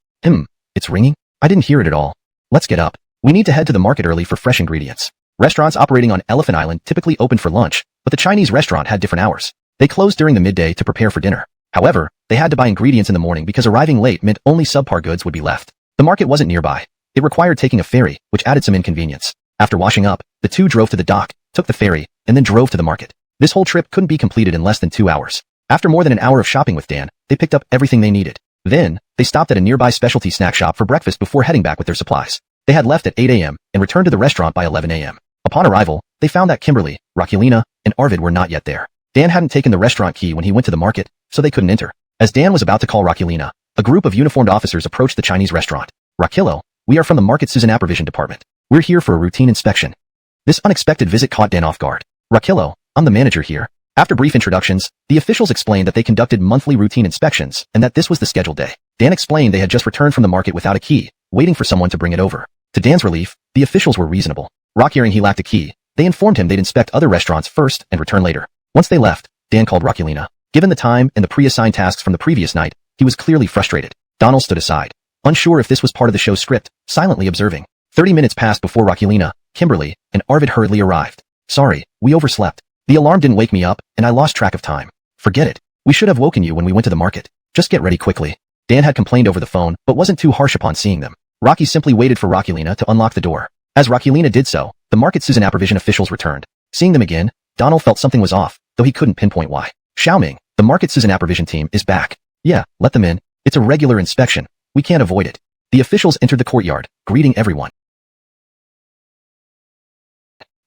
It's ringing? I didn't hear it at all. Let's get up. We need to head to the market early for fresh ingredients. Restaurants operating on Elephant Island typically opened for lunch, but the Chinese restaurant had different hours. They closed during the midday to prepare for dinner. However, they had to buy ingredients in the morning because arriving late meant only subpar goods would be left. The market wasn't nearby. It required taking a ferry, which added some inconvenience. After washing up, the two drove to the dock, took the ferry, and then drove to the market. This whole trip couldn't be completed in less than 2 hours. After more than an hour of shopping with Dan, they picked up everything they needed. Then, they stopped at a nearby specialty snack shop for breakfast before heading back with their supplies. They had left at 8 a.m. and returned to the restaurant by 11 a.m. Upon arrival, they found that Kimberly, Rakulina, and Arvid were not yet there. Dan hadn't taken the restaurant key when he went to the market, so they couldn't enter. As Dan was about to call Rakulina, a group of uniformed officers approached the Chinese restaurant. Rakilo, we are from the Market Susan Approvision Department. We're here for a routine inspection. This unexpected visit caught Dan off guard. Rakilo, I'm the manager here. After brief introductions, the officials explained that they conducted monthly routine inspections and that this was the scheduled day. Dan explained they had just returned from the market without a key, waiting for someone to bring it over. To Dan's relief, the officials were reasonable. Rock hearing he lacked a key, they informed him they'd inspect other restaurants first and return later. Once they left, Dan called Rakulina. Given the time and the pre-assigned tasks from the previous night, he was clearly frustrated. Donald stood aside, unsure if this was part of the show's script, silently observing. 30 minutes passed before Rakulina, Kimberly, and Arvid hurriedly arrived. Sorry, we overslept. The alarm didn't wake me up, and I lost track of time. Forget it. We should have woken you when we went to the market. Just get ready quickly. Dan had complained over the phone, but wasn't too harsh upon seeing them. Rocky simply waited for Rakulina to unlock the door. As Rakulina did so, the Market Susan Approvision officials returned. Seeing them again, Donald felt something was off, though he couldn't pinpoint why. Xiaoming, the Market Susan Approvision team is back. Yeah, let them in. It's a regular inspection. We can't avoid it. The officials entered the courtyard, greeting everyone.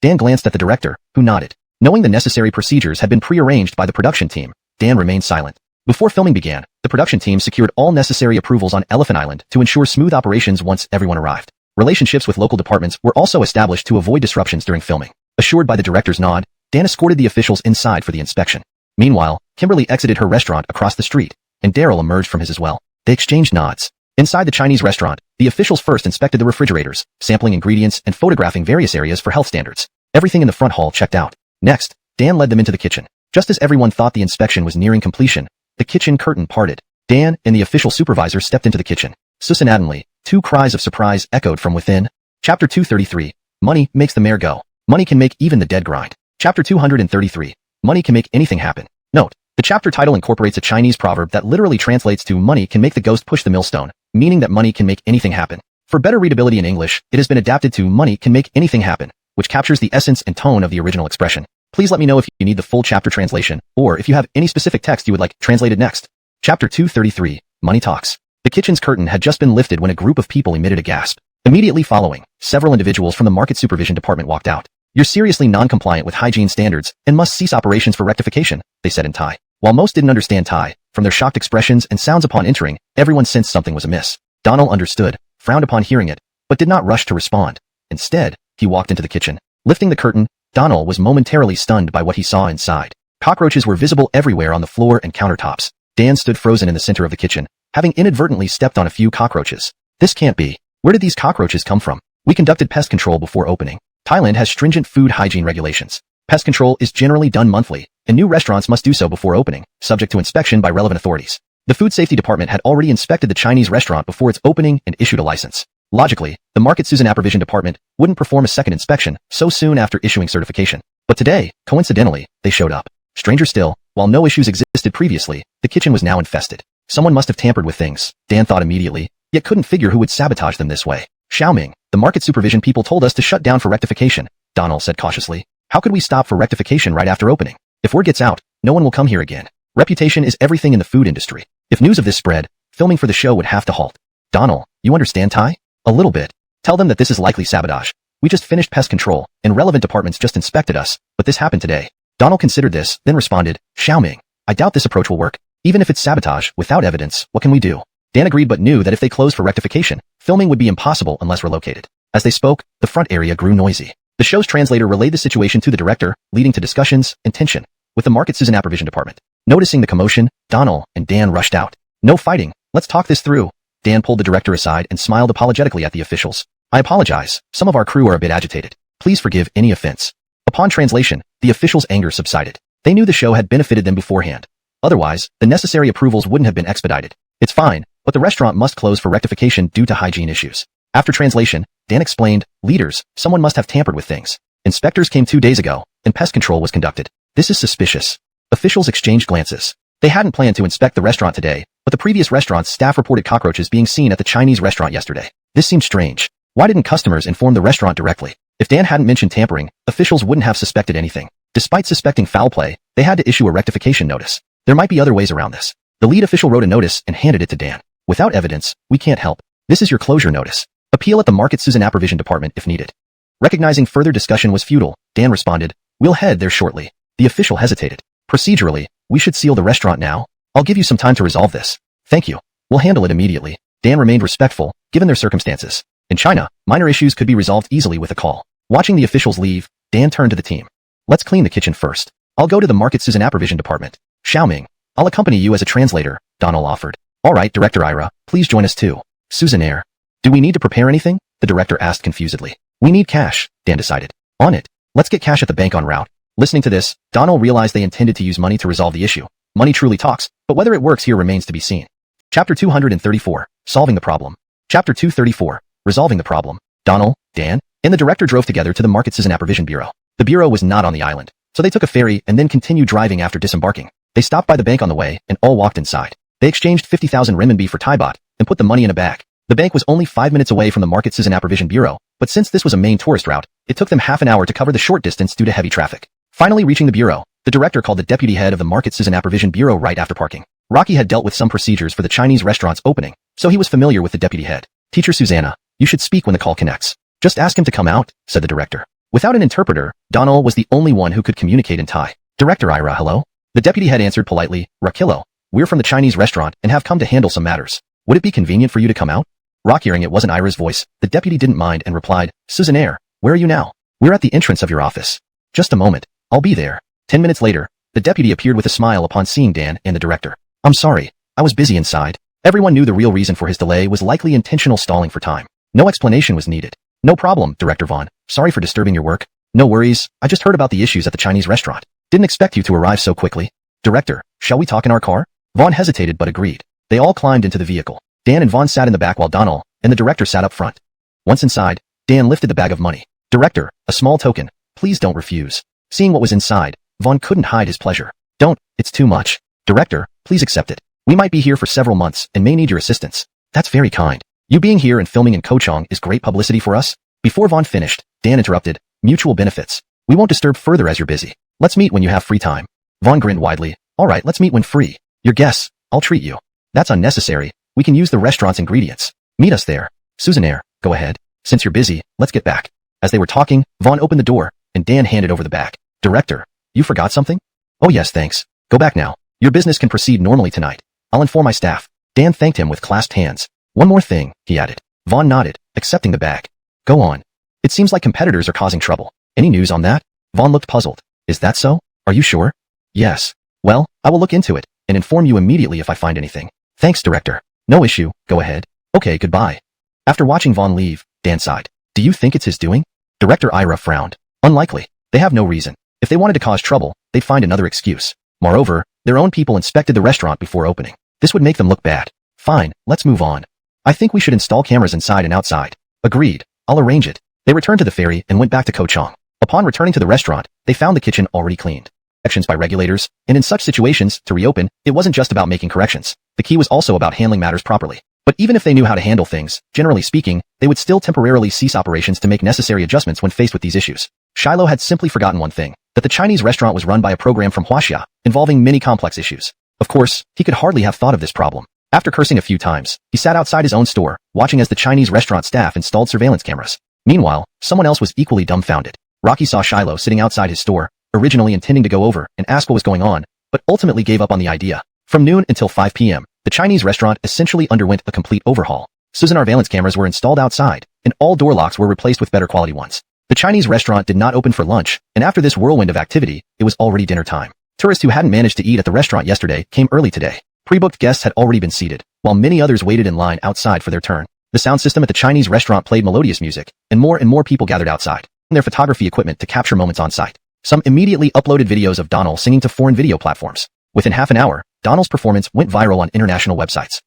Dan glanced at the director, who nodded. Knowing the necessary procedures had been prearranged by the production team, Dan remained silent. Before filming began, the production team secured all necessary approvals on Elephant Island to ensure smooth operations once everyone arrived. Relationships with local departments were also established to avoid disruptions during filming. Assured by the director's nod, Dan escorted the officials inside for the inspection. Meanwhile, Kimberly exited her restaurant across the street, and Daryl emerged from his as well. They exchanged nods. Inside the Chinese restaurant, the officials first inspected the refrigerators, sampling ingredients and photographing various areas for health standards. Everything in the front hall checked out. Next, Dan led them into the kitchen. Just as everyone thought the inspection was nearing completion, the kitchen curtain parted. Dan and the official supervisor stepped into the kitchen. Susanaddenly, two cries of surprise echoed from within. Chapter 233. Money makes the mare go. Money can make even the dead grind. Chapter 233. Money can make anything happen. Note, the chapter title incorporates a Chinese proverb that literally translates to money can make the ghost push the millstone, meaning that money can make anything happen. For better readability in English, it has been adapted to money can make anything happen, which captures the essence and tone of the original expression. Please let me know if you need the full chapter translation, or if you have any specific text you would like translated next. Chapter 233. Money Talks. The kitchen's curtain had just been lifted when a group of people emitted a gasp. Immediately following, several individuals from the Market Supervision Department walked out. You're seriously non-compliant with hygiene standards and must cease operations for rectification, they said in Thai. While most didn't understand Thai, from their shocked expressions and sounds upon entering, everyone sensed something was amiss. Donald understood, frowned upon hearing it, but did not rush to respond. Instead, he walked into the kitchen. Lifting the curtain, Donald was momentarily stunned by what he saw inside. Cockroaches were visible everywhere on the floor and countertops. Dan stood frozen in the center of the kitchen, having inadvertently stepped on a few cockroaches. This can't be. Where did these cockroaches come from? We conducted pest control before opening. Thailand has stringent food hygiene regulations. Pest control is generally done monthly, and new restaurants must do so before opening, subject to inspection by relevant authorities. The Food Safety Department had already inspected the Chinese restaurant before its opening and issued a license. Logically, the Market Supervision Department wouldn't perform a second inspection so soon after issuing certification. But today, coincidentally, they showed up. Stranger still, while no issues existed previously, the kitchen was now infested. Someone must have tampered with things, Dan thought immediately, yet couldn't figure who would sabotage them this way. Xiaoming, the market supervision people told us to shut down for rectification, Donald said cautiously. How could we stop for rectification right after opening? If word gets out, no one will come here again. Reputation is everything in the food industry. If news of this spread, filming for the show would have to halt. Donald, you understand Thai? A little bit. Tell them that this is likely sabotage. We just finished pest control, and relevant departments just inspected us, but this happened today. Donald considered this, then responded, Xiaoming, I doubt this approach will work. Even if it's sabotage, without evidence, what can we do? Dan agreed but knew that if they closed for rectification, filming would be impossible unless relocated. As they spoke, the front area grew noisy. The show's translator relayed the situation to the director, leading to discussions and tension with the Market Supervision Department. Noticing the commotion, Donald and Dan rushed out. No fighting, let's talk this through. Dan pulled the director aside and smiled apologetically at the officials. I apologize, some of our crew are a bit agitated. Please forgive any offense. Upon translation, the officials' anger subsided. They knew the show had benefited them beforehand. Otherwise, the necessary approvals wouldn't have been expedited. It's fine, but the restaurant must close for rectification due to hygiene issues. After translation, Dan explained, leaders, someone must have tampered with things. Inspectors came 2 days ago, and pest control was conducted. This is suspicious. Officials exchanged glances. They hadn't planned to inspect the restaurant today, but the previous restaurant's staff reported cockroaches being seen at the Chinese restaurant yesterday. This seemed strange. Why didn't customers inform the restaurant directly? If Dan hadn't mentioned tampering, officials wouldn't have suspected anything. Despite suspecting foul play, they had to issue a rectification notice. There might be other ways around this. The lead official wrote a notice and handed it to Dan. Without evidence, we can't help. This is your closure notice. Appeal at the Market Supervision Department if needed. Recognizing further discussion was futile, Dan responded, we'll head there shortly. The official hesitated. Procedurally, we should seal the restaurant now. I'll give you some time to resolve this. Thank you. We'll handle it immediately. Dan remained respectful, given their circumstances. In China, minor issues could be resolved easily with a call. Watching the officials leave, Dan turned to the team. Let's clean the kitchen first. I'll go to the Market Supervision Department. Xiaoming, I'll accompany you as a translator, Donald offered. All right, Director Ira, please join us too. Susannaire. Do we need to prepare anything? The director asked confusedly. We need cash, Dan decided. On it. Let's get cash at the bank en route. Listening to this, Donald realized they intended to use money to resolve the issue. Money truly talks, but whether it works here remains to be seen. Chapter 234, Solving the Problem. Chapter 234, Resolving the Problem. Donald, Dan, and the director drove together to the Market Supervision Bureau. The bureau was not on the island, so they took a ferry and then continued driving after disembarking. They stopped by the bank on the way and all walked inside. They exchanged 50,000 renminbi for Thai baht and put the money in a bag. The bank was only 5 minutes away from the Market Supervision Bureau, but since this was a main tourist route, it took them half an hour to cover the short distance due to heavy traffic. Finally reaching the bureau, the director called the deputy head of the Market Supervision Bureau right after parking. Rocky had dealt with some procedures for the Chinese restaurant's opening, so he was familiar with the deputy head. Teacher Susanna, you should speak when the call connects. Just ask him to come out, said the director. Without an interpreter, Donald was the only one who could communicate in Thai. Director Ira, hello? The deputy head answered politely, Rakilo, we're from the Chinese restaurant and have come to handle some matters. Would it be convenient for you to come out? Rock, hearing it wasn't Ira's voice, the deputy didn't mind and replied, Susannaire, where are you now? We're at the entrance of your office. Just a moment. I'll be there. 10 minutes later, the deputy appeared with a smile upon seeing Dan and the director. I'm sorry. I was busy inside. Everyone knew the real reason for his delay was likely intentional stalling for time. No explanation was needed. No problem, Director Vaughn. Sorry for disturbing your work. No worries. I just heard about the issues at the Chinese restaurant. Didn't expect you to arrive so quickly. Director, shall we talk in our car? Vaughn hesitated but agreed. They all climbed into the vehicle. Dan and Vaughn sat in the back while Donald and the director sat up front. Once inside, Dan lifted the bag of money. Director, a small token. Please don't refuse. Seeing what was inside, Vaughn couldn't hide his pleasure. Don't, it's too much. Director, please accept it. We might be here for several months and may need your assistance. That's very kind. You being here and filming in Kochong is great publicity for us. Before Vaughn finished, Dan interrupted. Mutual benefits. We won't disturb further as you're busy. Let's meet when you have free time. Vaughn grinned widely. All right, let's meet when free. Your guests, I'll treat you. That's unnecessary. We can use the restaurant's ingredients. Meet us there. Susannaire, go ahead. Since you're busy, let's get back. As they were talking, Vaughn opened the door, and Dan handed over the bag. Director, you forgot something? Oh yes, thanks. Go back now. Your business can proceed normally tonight. I'll inform my staff. Dan thanked him with clasped hands. One more thing, he added. Vaughn nodded, accepting the bag. Go on. It seems like competitors are causing trouble. Any news on that? Vaughn looked puzzled. Is that so? Are you sure? Yes. Well, I will look into it and inform you immediately if I find anything. Thanks, Director. No issue, go ahead. Okay, goodbye. After watching Vaughn leave, Dan sighed. Do you think it's his doing? Director Ira frowned. Unlikely. They have no reason. If they wanted to cause trouble, they'd find another excuse. Moreover, their own people inspected the restaurant before opening. This would make them look bad. Fine, let's move on. I think we should install cameras inside and outside. Agreed. I'll arrange it. They returned to the ferry and went back to Kochang. Upon returning to the restaurant, they found the kitchen already cleaned. Corrections by regulators, and in such situations, to reopen, it wasn't just about making corrections. The key was also about handling matters properly. But even if they knew how to handle things, generally speaking, they would still temporarily cease operations to make necessary adjustments when faced with these issues. Shiloh had simply forgotten one thing, that the Chinese restaurant was run by a program from Huaxia, involving many complex issues. Of course, he could hardly have thought of this problem. After cursing a few times, he sat outside his own store, watching as the Chinese restaurant staff installed surveillance cameras. Meanwhile, someone else was equally dumbfounded. Rocky saw Shiloh sitting outside his store, originally intending to go over and ask what was going on, but ultimately gave up on the idea. From noon until 5 p.m., the Chinese restaurant essentially underwent a complete overhaul. Surveillance cameras were installed outside, and all door locks were replaced with better quality ones. The Chinese restaurant did not open for lunch, and after this whirlwind of activity, it was already dinner time. Tourists who hadn't managed to eat at the restaurant yesterday came early today. Pre-booked guests had already been seated, while many others waited in line outside for their turn. The sound system at the Chinese restaurant played melodious music, and more people gathered outside, and their photography equipment to capture moments on site. Some immediately uploaded videos of Donald singing to foreign video platforms. Within half an hour, Donald's performance went viral on international websites.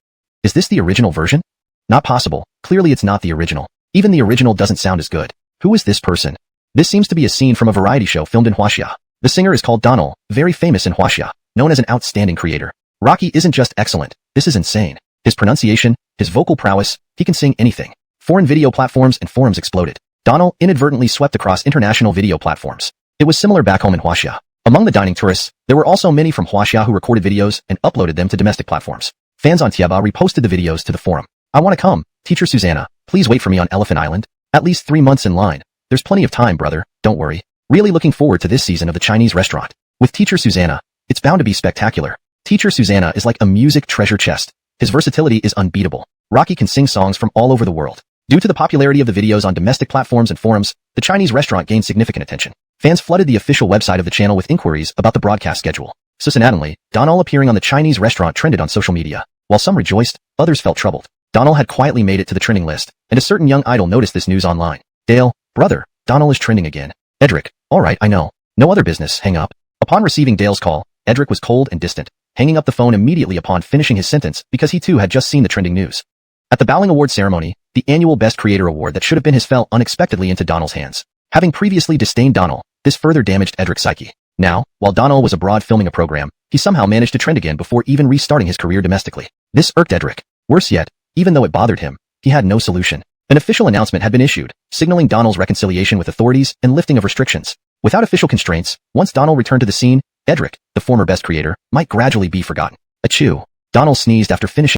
Is this the original version? Not possible. Clearly it's not the original. Even the original doesn't sound as good. Who is this person? This seems to be a scene from a variety show filmed in Huaxia. The singer is called Donald, very famous in Huaxia, known as an outstanding creator. Rocky isn't just excellent, this is insane. His pronunciation, his vocal prowess, he can sing anything. Foreign video platforms and forums exploded. Donald inadvertently swept across international video platforms. It was similar back home in Huaxia. Among the dining tourists, there were also many from Huaxia who recorded videos and uploaded them to domestic platforms. Fans on Tieba reposted the videos to the forum. I want to come. Teacher Susanna, please wait for me on Elephant Island. At least 3 months in line. There's plenty of time, brother. Don't worry. Really looking forward to this season of the Chinese restaurant. With Teacher Susanna, it's bound to be spectacular. Teacher Susanna is like a music treasure chest. His versatility is unbeatable. Rocky can sing songs from all over the world. Due to the popularity of the videos on domestic platforms and forums, the Chinese restaurant gained significant attention. Fans flooded the official website of the channel with inquiries about the broadcast schedule. Susannatingly, Donald appearing on the Chinese restaurant trended on social media. While some rejoiced, others felt troubled. Donald had quietly made it to the trending list, and a certain young idol noticed this news online. Dale, brother, Donald is trending again. Edric, alright, I know. No other business, hang up. Upon receiving Dale's call, Edric was cold and distant, hanging up the phone immediately upon finishing his sentence because he too had just seen the trending news. At the Bowling Award ceremony, the annual Best Creator Award that should have been his fell unexpectedly into Donald's hands. Having previously disdained Donald, this further damaged Edric's psyche. Now, while Donald was abroad filming a program, he somehow managed to trend again before even restarting his career domestically. This irked Edric. Worse yet, even though it bothered him, he had no solution. An official announcement had been issued, signaling Donald's reconciliation with authorities and lifting of restrictions. Without official constraints, once Donald returned to the scene, Edric, the former best creator, might gradually be forgotten. Achoo. Donald sneezed after finishing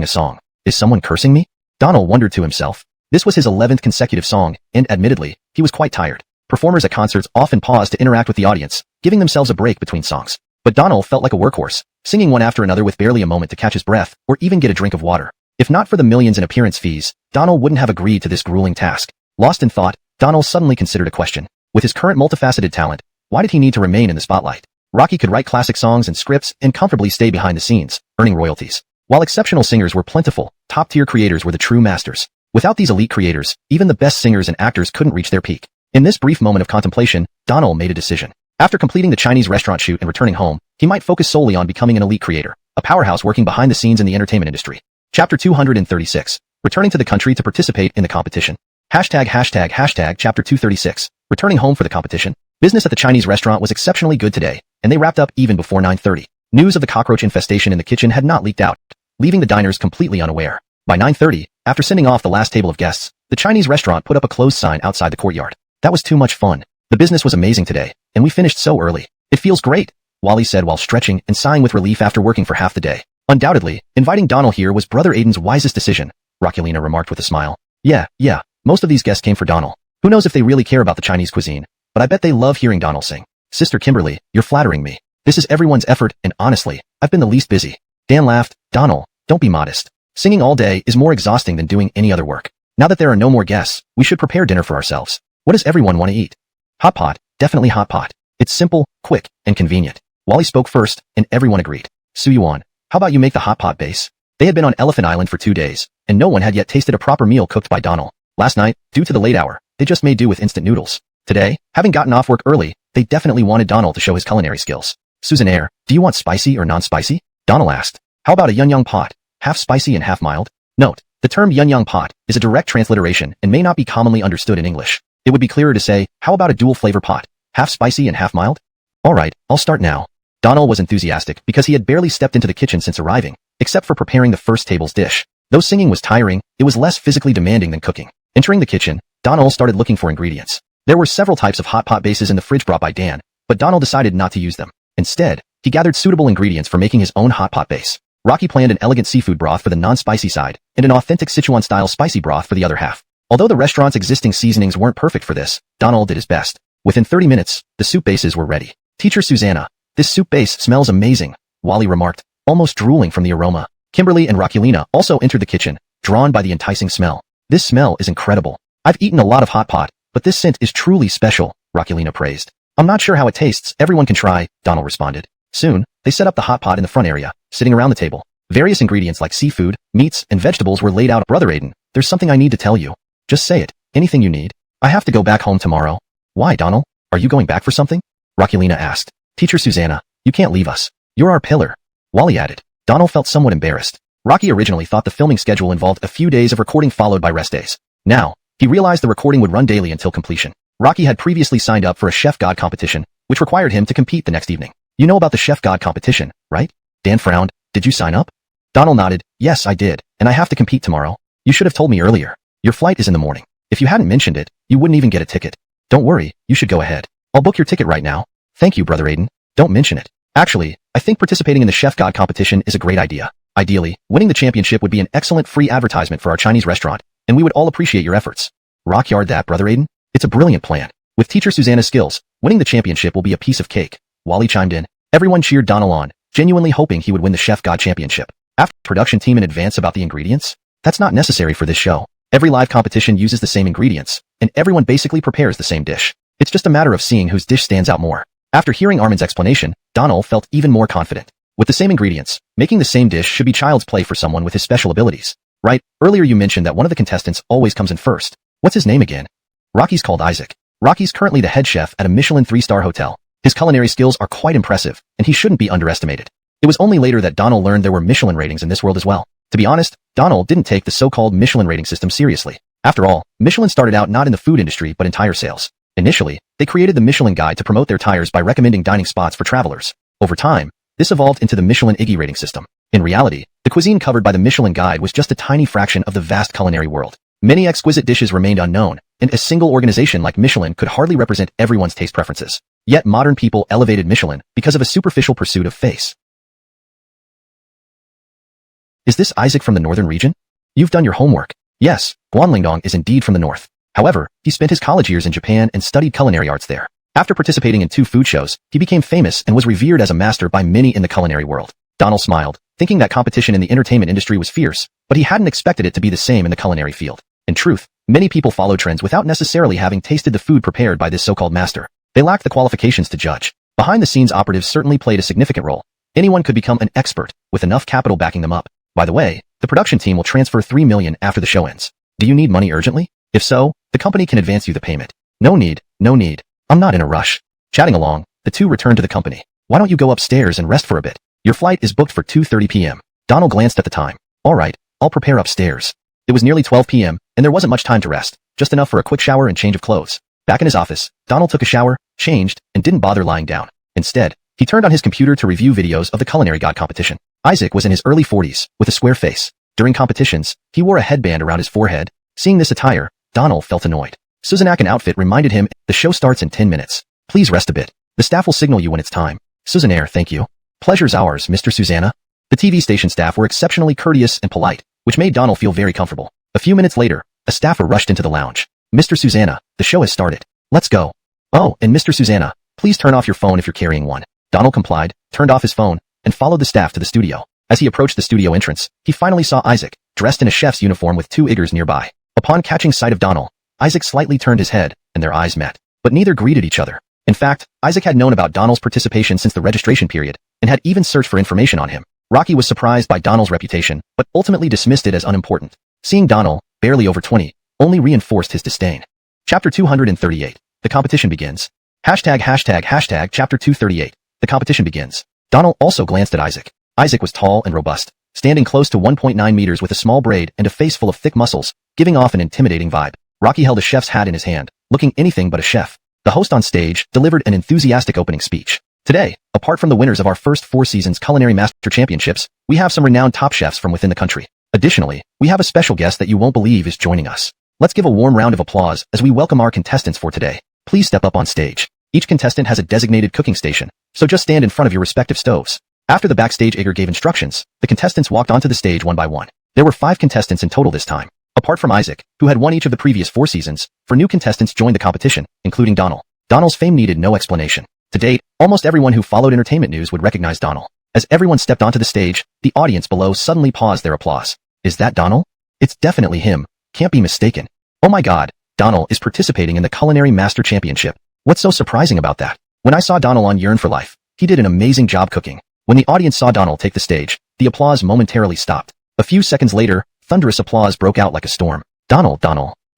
a song. Is someone cursing me? Donald wondered to himself. This was his 11th consecutive song, and admittedly, he was quite tired. Performers at concerts often pause to interact with the audience, giving themselves a break between songs. But Donald felt like a workhorse, singing one after another with barely a moment to catch his breath or even get a drink of water. If not for the millions in appearance fees, Donald wouldn't have agreed to this grueling task. Lost in thought, Donald suddenly considered a question. With his current multifaceted talent, why did he need to remain in the spotlight? Rocky could write classic songs and scripts and comfortably stay behind the scenes, earning royalties. While exceptional singers were plentiful, top-tier creators were the true masters. Without these elite creators, even the best singers and actors couldn't reach their peak. In this brief moment of contemplation, Donald made a decision. After completing the Chinese restaurant shoot and returning home, he might focus solely on becoming an elite creator, a powerhouse working behind the scenes in the entertainment industry. Chapter 236. Returning to the country to participate in the competition. Hashtag Chapter 236. Returning home for the competition. Business at the Chinese restaurant was exceptionally good today, and they wrapped up even before 9:30. News of the cockroach infestation in the kitchen had not leaked out, leaving the diners completely unaware. By 9:30, after sending off the last table of guests, the Chinese restaurant put up a closed sign outside the courtyard. That was too much fun. The business was amazing today, and we finished so early. It feels great, Wally said while stretching and sighing with relief after working for half the day. Undoubtedly, inviting Donald here was Brother Aiden's wisest decision, Rockulina remarked with a smile. Yeah, most of these guests came for Donald. Who knows if they really care about the Chinese cuisine, but I bet they love hearing Donald sing. Sister Kimberly, you're flattering me. This is everyone's effort, and honestly, I've been the least busy. Dan laughed. Donald, don't be modest. Singing all day is more exhausting than doing any other work. Now that there are no more guests, we should prepare dinner for ourselves. What does everyone want to eat? Hot pot, definitely hot pot. It's simple, quick, and convenient. Wally spoke first, and everyone agreed. Suyuan, how about you make the hot pot base? They had been on Elephant Island for 2 days, and no one had yet tasted a proper meal cooked by Donald. Last night, due to the late hour, they just made do with instant noodles. Today, having gotten off work early, they definitely wanted Donald to show his culinary skills. Suzanaire, do you want spicy or non-spicy? Donald asked. How about a yunyang pot, half spicy and half mild? Note, the term yunyang pot is a direct transliteration and may not be commonly understood in English. It would be clearer to say, how about a dual flavor pot, half spicy and half mild? Alright, I'll start now. Donald was enthusiastic because he had barely stepped into the kitchen since arriving, except for preparing the first table's dish. Though singing was tiring, it was less physically demanding than cooking. Entering the kitchen, Donald started looking for ingredients. There were several types of hot pot bases in the fridge brought by Dan, but Donald decided not to use them. Instead, he gathered suitable ingredients for making his own hot pot base. Rocky planned an elegant seafood broth for the non-spicy side, and an authentic Sichuan-style spicy broth for the other half. Although the restaurant's existing seasonings weren't perfect for this, Donald did his best. Within 30 minutes, the soup bases were ready. Teacher Susanna, this soup base smells amazing, Wally remarked, almost drooling from the aroma. Kimberly and Rockulina also entered the kitchen, drawn by the enticing smell. This smell is incredible. I've eaten a lot of hot pot, but this scent is truly special, Rockulina praised. I'm not sure how it tastes, everyone can try, Donald responded. Soon, they set up the hot pot in the front area, sitting around the table. Various ingredients like seafood, meats, and vegetables were laid out. Brother Aiden, there's something I need to tell you. Just say it, anything you need. I have to go back home tomorrow. Why, Donald? Are you going back for something? Rockulina asked. Teacher Susanna, you can't leave us. You're our pillar. Wally added. Donald felt somewhat embarrassed. Rocky originally thought the filming schedule involved a few days of recording followed by rest days. Now, he realized the recording would run daily until completion. Rocky had previously signed up for a Chef God competition, which required him to compete the next evening. You know about the Chef God competition, right? Dan frowned. Did you sign up? Donald nodded. Yes, I did, and I have to compete tomorrow. You should have told me earlier. Your flight is in the morning. If you hadn't mentioned it, you wouldn't even get a ticket. Don't worry, you should go ahead. I'll book your ticket right now. Thank you, Brother Aiden. Don't mention it. Actually, I think participating in the Chef God competition is a great idea. Ideally, winning the championship would be an excellent free advertisement for our Chinese restaurant, and we would all appreciate your efforts. Rock yard that, Brother Aiden. It's a brilliant plan. With Teacher Susanna's skills, winning the championship will be a piece of cake. Wally chimed in. Everyone cheered Donald on, genuinely hoping he would win the Chef God championship. After the production team in advance about the ingredients? That's not necessary for this show. Every live competition uses the same ingredients, and everyone basically prepares the same dish. It's just a matter of seeing whose dish stands out more. After hearing Armin's explanation, Donald felt even more confident. With the same ingredients, making the same dish should be child's play for someone with his special abilities. Right, earlier you mentioned that one of the contestants always comes in first. What's his name again? Rocky's called Isaac. Rocky's currently the head chef at a Michelin 3-star hotel. His culinary skills are quite impressive, and he shouldn't be underestimated. It was only later that Donald learned there were Michelin ratings in this world as well. To be honest, Donald didn't take the so-called Michelin rating system seriously. After all, Michelin started out not in the food industry but in tire sales. Initially, they created the Michelin Guide to promote their tires by recommending dining spots for travelers. Over time, this evolved into the Michelin Iggy rating system. In reality, the cuisine covered by the Michelin Guide was just a tiny fraction of the vast culinary world. Many exquisite dishes remained unknown, and a single organization like Michelin could hardly represent everyone's taste preferences. Yet modern people elevated Michelin because of a superficial pursuit of face. Is this Isaac from the northern region? You've done your homework. Yes, Guanlingdong is indeed from the north. However, he spent his college years in Japan and studied culinary arts there. After participating in 2 food shows, he became famous and was revered as a master by many in the culinary world. Donald smiled, thinking that competition in the entertainment industry was fierce, but he hadn't expected it to be the same in the culinary field. In truth, many people follow trends without necessarily having tasted the food prepared by this so-called master. They lacked the qualifications to judge. Behind-the-scenes operatives certainly played a significant role. Anyone could become an expert, with enough capital backing them up. By the way, the production team will transfer $3 million after the show ends. Do you need money urgently? If so, the company can advance you the payment. No need. I'm not in a rush. Chatting along, the two returned to the company. Why don't you go upstairs and rest for a bit? Your flight is booked for 2:30 p.m. Donald glanced at the time. Alright, I'll prepare upstairs. It was nearly 12 p.m., and there wasn't much time to rest, just enough for a quick shower and change of clothes. Back in his office, Donald took a shower, changed, and didn't bother lying down. Instead, he turned on his computer to review videos of the Culinary God competition. Isaac was in his early 40s, with a square face. During competitions, he wore a headband around his forehead. Seeing this attire, Donald felt annoyed. Suzanakan outfit reminded him, the show starts in 10 minutes. Please rest a bit. The staff will signal you when it's time. Suzanair, thank you. Pleasure's ours, Mr. Susanna. The TV station staff were exceptionally courteous and polite, which made Donald feel very comfortable. A few minutes later, a staffer rushed into the lounge. Mr. Susanna, the show has started. Let's go. Oh, and Mr. Susanna, please turn off your phone if you're carrying one. Donald complied, turned off his phone, and followed the staff to the studio. As he approached the studio entrance, he finally saw Isaac, dressed in a chef's uniform with 2 Iggers nearby. Upon catching sight of Donald, Isaac slightly turned his head, and their eyes met. But neither greeted each other. In fact, Isaac had known about Donald's participation since the registration period, and had even searched for information on him. Rocky was surprised by Donald's reputation, but ultimately dismissed it as unimportant. Seeing Donald, barely over 20, only reinforced his disdain. Chapter 238. The competition begins. Hashtag chapter 238. The competition begins. Donald also glanced at Isaac. Isaac was tall and robust, standing close to 1.9 meters with a small braid and a face full of thick muscles, giving off an intimidating vibe. Rocky held a chef's hat in his hand, looking anything but a chef. The host on stage delivered an enthusiastic opening speech. Today, apart from the winners of our first 4 seasons Culinary Master Championships, we have some renowned top chefs from within the country. Additionally, we have a special guest that you won't believe is joining us. Let's give a warm round of applause as we welcome our contestants for today. Please step up on stage. Each contestant has a designated cooking station, so just stand in front of your respective stoves. After the backstage Ager gave instructions, the contestants walked onto the stage one by one. There were 5 contestants in total this time. Apart from Isaac, who had won each of the previous 4 seasons, 4 new contestants joined the competition, including Donald. Donald's fame needed no explanation. To date, almost everyone who followed entertainment news would recognize Donald. As everyone stepped onto the stage, the audience below suddenly paused their applause. Is that Donald? It's definitely him. Can't be mistaken. Oh my god, Donald is participating in the Culinary Master Championship. What's so surprising about that? When I saw Donald on Yearn for Life, he did an amazing job cooking. When the audience saw Donald take the stage, the applause momentarily stopped. A few seconds later, thunderous applause broke out like a storm. Donald,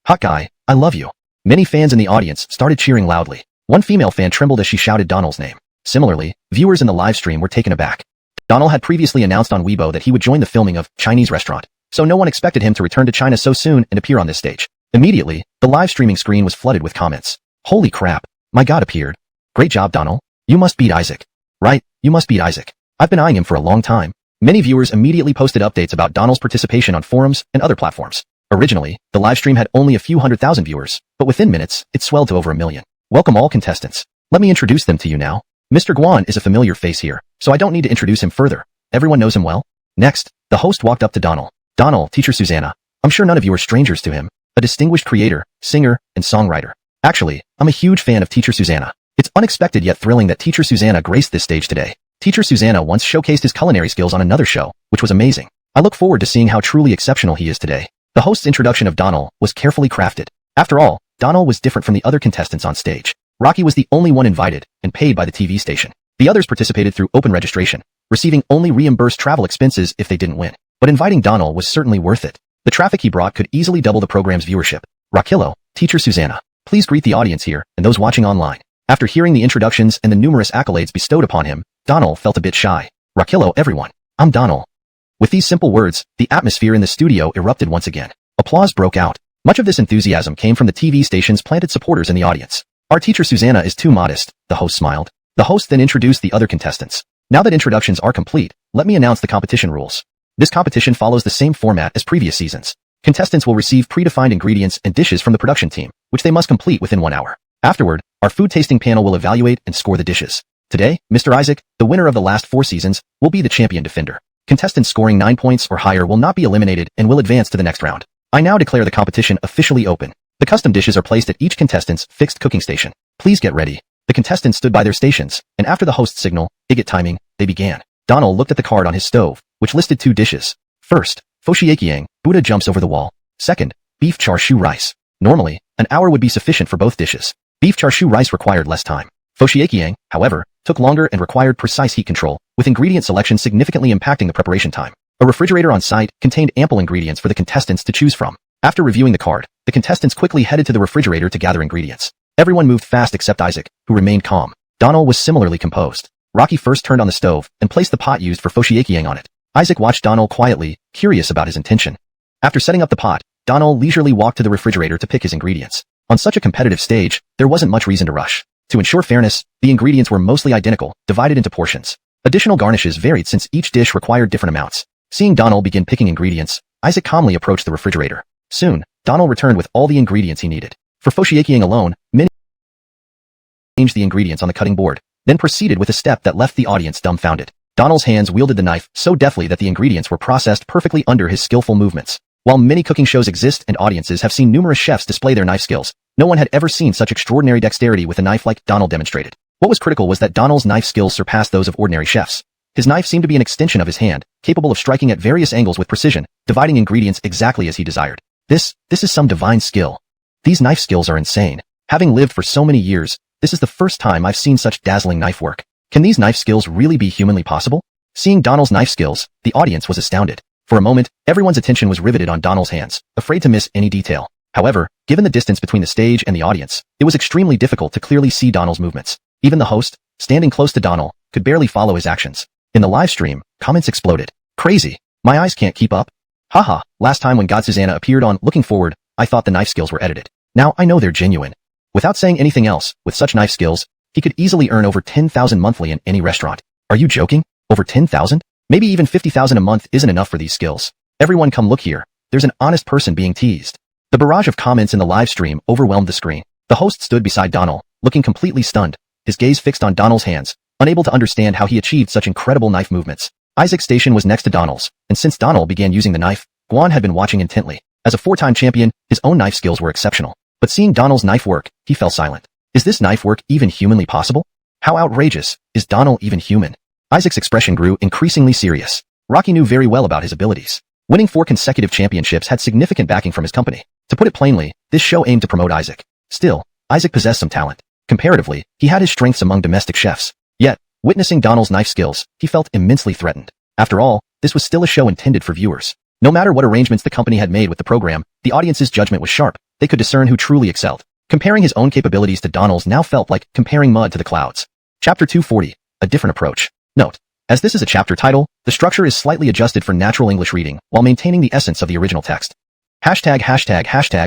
hot guy, I love you. Many fans in the audience started cheering loudly. One female fan trembled as she shouted Donald's name. Similarly, viewers in the live stream were taken aback. Donald had previously announced on Weibo that he would join the filming of Chinese Restaurant, so no one expected him to return to China so soon and appear on this stage. Immediately, the live streaming screen was flooded with comments. Holy crap, my god appeared. Great job, Donald. You must beat Isaac. Right, you must beat Isaac. I've been eyeing him for a long time. Many viewers immediately posted updates about Donald's participation on forums and other platforms. Originally, the live stream had only a few 100,000 viewers, but within minutes, it swelled to over 1 million. Welcome all contestants. Let me introduce them to you now. Mr. Guan is a familiar face here, so I don't need to introduce him further. Everyone knows him well. Next, the host walked up to Donald. Donald, teacher Susanna. I'm sure none of you are strangers to him. A distinguished creator, singer, and songwriter. Actually, I'm a huge fan of teacher Susanna. It's unexpected yet thrilling that teacher Susanna graced this stage today. Teacher Susanna once showcased his culinary skills on another show, which was amazing. I look forward to seeing how truly exceptional he is today. The host's introduction of Donald was carefully crafted. After all, Donald was different from the other contestants on stage. Rocky was the only one invited and paid by the TV station. The others participated through open registration, receiving only reimbursed travel expenses if they didn't win. But inviting Donald was certainly worth it. The traffic he brought could easily double the program's viewership. Rockillo, teacher Susanna, please greet the audience here and those watching online. After hearing the introductions and the numerous accolades bestowed upon him, Donald felt a bit shy. Rockillo, everyone. I'm Donald. With these simple words, the atmosphere in the studio erupted once again. Applause broke out. Much of this enthusiasm came from the TV station's planted supporters in the audience. Our teacher Susanna is too modest, the host smiled. The host then introduced the other contestants. Now that introductions are complete, let me announce the competition rules. This competition follows the same format as previous seasons. Contestants will receive predefined ingredients and dishes from the production team, which they must complete within 1 hour. Afterward, our food tasting panel will evaluate and score the dishes. Today, Mr. Isaac, the winner of the last 4 seasons, will be the champion defender. Contestants scoring 9 points or higher will not be eliminated and will advance to the next round. I now declare the competition officially open. The custom dishes are placed at each contestant's fixed cooking station. Please get ready. The contestants stood by their stations, and after the host's signal, "Igot timing," they began. Donald looked at the card on his stove, which listed 2 dishes. First, Foshiekiang, Buddha jumps over the wall. Second, beef char siu rice. Normally, an hour would be sufficient for both dishes. Beef char siu rice required less time. Foshiekiang, however, took longer and required precise heat control, with ingredient selection significantly impacting the preparation time. A refrigerator on site contained ample ingredients for the contestants to choose from. After reviewing the card, the contestants quickly headed to the refrigerator to gather ingredients. Everyone moved fast except Isaac, who remained calm. Donald was similarly composed. Rocky first turned on the stove and placed the pot used for Foshiekiang on it. Isaac watched Donald quietly, curious about his intention. After setting up the pot, Donald leisurely walked to the refrigerator to pick his ingredients. On such a competitive stage, there wasn't much reason to rush. To ensure fairness, the ingredients were mostly identical, divided into portions. Additional garnishes varied since each dish required different amounts. Seeing Donald begin picking ingredients, Isaac calmly approached the refrigerator. Soon, Donald returned with all the ingredients he needed. For Foshiekiang alone, many arranged the ingredients on the cutting board, then proceeded with a step that left the audience dumbfounded. Donald's hands wielded the knife so deftly that the ingredients were processed perfectly under his skillful movements. While many cooking shows exist and audiences have seen numerous chefs display their knife skills, no one had ever seen such extraordinary dexterity with a knife like Donald demonstrated. What was critical was that Donald's knife skills surpassed those of ordinary chefs. His knife seemed to be an extension of his hand, capable of striking at various angles with precision, dividing ingredients exactly as he desired. This is some divine skill. These knife skills are insane. Having lived for so many years, this is the first time I've seen such dazzling knife work. Can these knife skills really be humanly possible? Seeing Donald's knife skills, the audience was astounded. For a moment, everyone's attention was riveted on Donald's hands, afraid to miss any detail. However, given the distance between the stage and the audience, it was extremely difficult to clearly see Donald's movements. Even the host, standing close to Donald, could barely follow his actions. In the live stream, comments exploded. Crazy. My eyes can't keep up. Haha, last time when God Susanna appeared on Looking Forward, I thought the knife skills were edited. Now I know they're genuine. Without saying anything else, with such knife skills, he could easily earn over 10,000 monthly in any restaurant. Are you joking? Over 10,000? Maybe even 50,000 a month isn't enough for these skills. Everyone come look here. There's an honest person being teased. The barrage of comments in the live stream overwhelmed the screen. The host stood beside Donald, looking completely stunned, his gaze fixed on Donald's hands, unable to understand how he achieved such incredible knife movements. Isaac's station was next to Donald's, and since Donald began using the knife, Guan had been watching intently. As a 4-time champion, his own knife skills were exceptional. But seeing Donald's knife work, he fell silent. Is this knife work even humanly possible? How outrageous. Is Donald even human? Isaac's expression grew increasingly serious. Rocky knew very well about his abilities. Winning 4 consecutive championships had significant backing from his company. To put it plainly, this show aimed to promote Isaac. Still, Isaac possessed some talent. Comparatively, he had his strengths among domestic chefs. Yet, witnessing Donald's knife skills, he felt immensely threatened. After all, this was still a show intended for viewers. No matter what arrangements the company had made with the program, the audience's judgment was sharp. They could discern who truly excelled. Comparing his own capabilities to Donald's now felt like comparing mud to the clouds. Chapter 240, A Different Approach. Note: as this is a chapter title, the structure is slightly adjusted for natural English reading, while maintaining the essence of the original text. Hashtag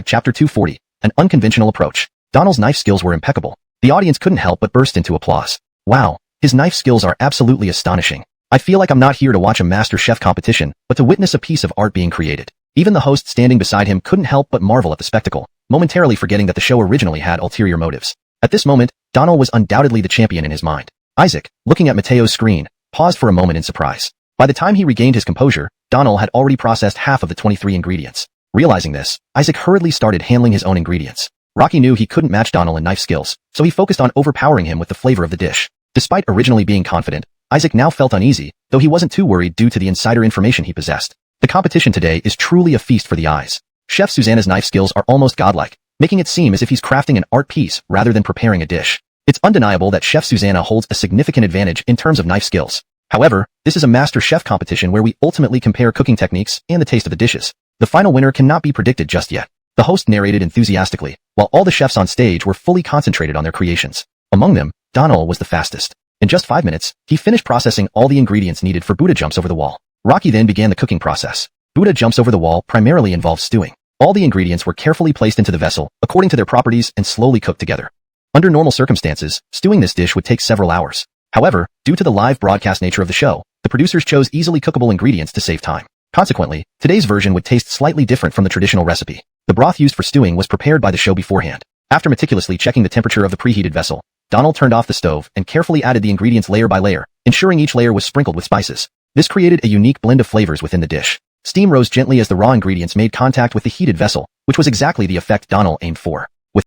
Chapter 240, An Unconventional Approach. Donald's knife skills were impeccable. The audience couldn't help but burst into applause. Wow, his knife skills are absolutely astonishing. I feel like I'm not here to watch a master chef competition, but to witness a piece of art being created. Even the host standing beside him couldn't help but marvel at the spectacle, momentarily forgetting that the show originally had ulterior motives. At this moment, Donald was undoubtedly the champion in his mind. Isaac, looking at Mateo's screen, paused for a moment in surprise. By the time he regained his composure, Donald had already processed half of the 23 ingredients. Realizing this, Isaac hurriedly started handling his own ingredients. Rocky knew he couldn't match Donald in knife skills, so he focused on overpowering him with the flavor of the dish. Despite originally being confident, Isaac now felt uneasy, though he wasn't too worried due to the insider information he possessed. The competition today is truly a feast for the eyes. Chef Susanna's knife skills are almost godlike, making it seem as if he's crafting an art piece rather than preparing a dish. It's undeniable that Chef Susanna holds a significant advantage in terms of knife skills. However, this is a master chef competition where we ultimately compare cooking techniques and the taste of the dishes. The final winner cannot be predicted just yet. The host narrated enthusiastically, while all the chefs on stage were fully concentrated on their creations. Among them, Donald was the fastest. In just 5 minutes, he finished processing all the ingredients needed for Buddha jumps over the wall. Rocky then began the cooking process. Buddha jumps over the wall primarily involves stewing. All the ingredients were carefully placed into the vessel, according to their properties, and slowly cooked together. Under normal circumstances, stewing this dish would take several hours. However, due to the live broadcast nature of the show, the producers chose easily cookable ingredients to save time. Consequently, today's version would taste slightly different from the traditional recipe. The broth used for stewing was prepared by the show beforehand. After meticulously checking the temperature of the preheated vessel, Donald turned off the stove and carefully added the ingredients layer by layer, ensuring each layer was sprinkled with spices. This created a unique blend of flavors within the dish. Steam rose gently as the raw ingredients made contact with the heated vessel, which was exactly the effect Donald aimed for. With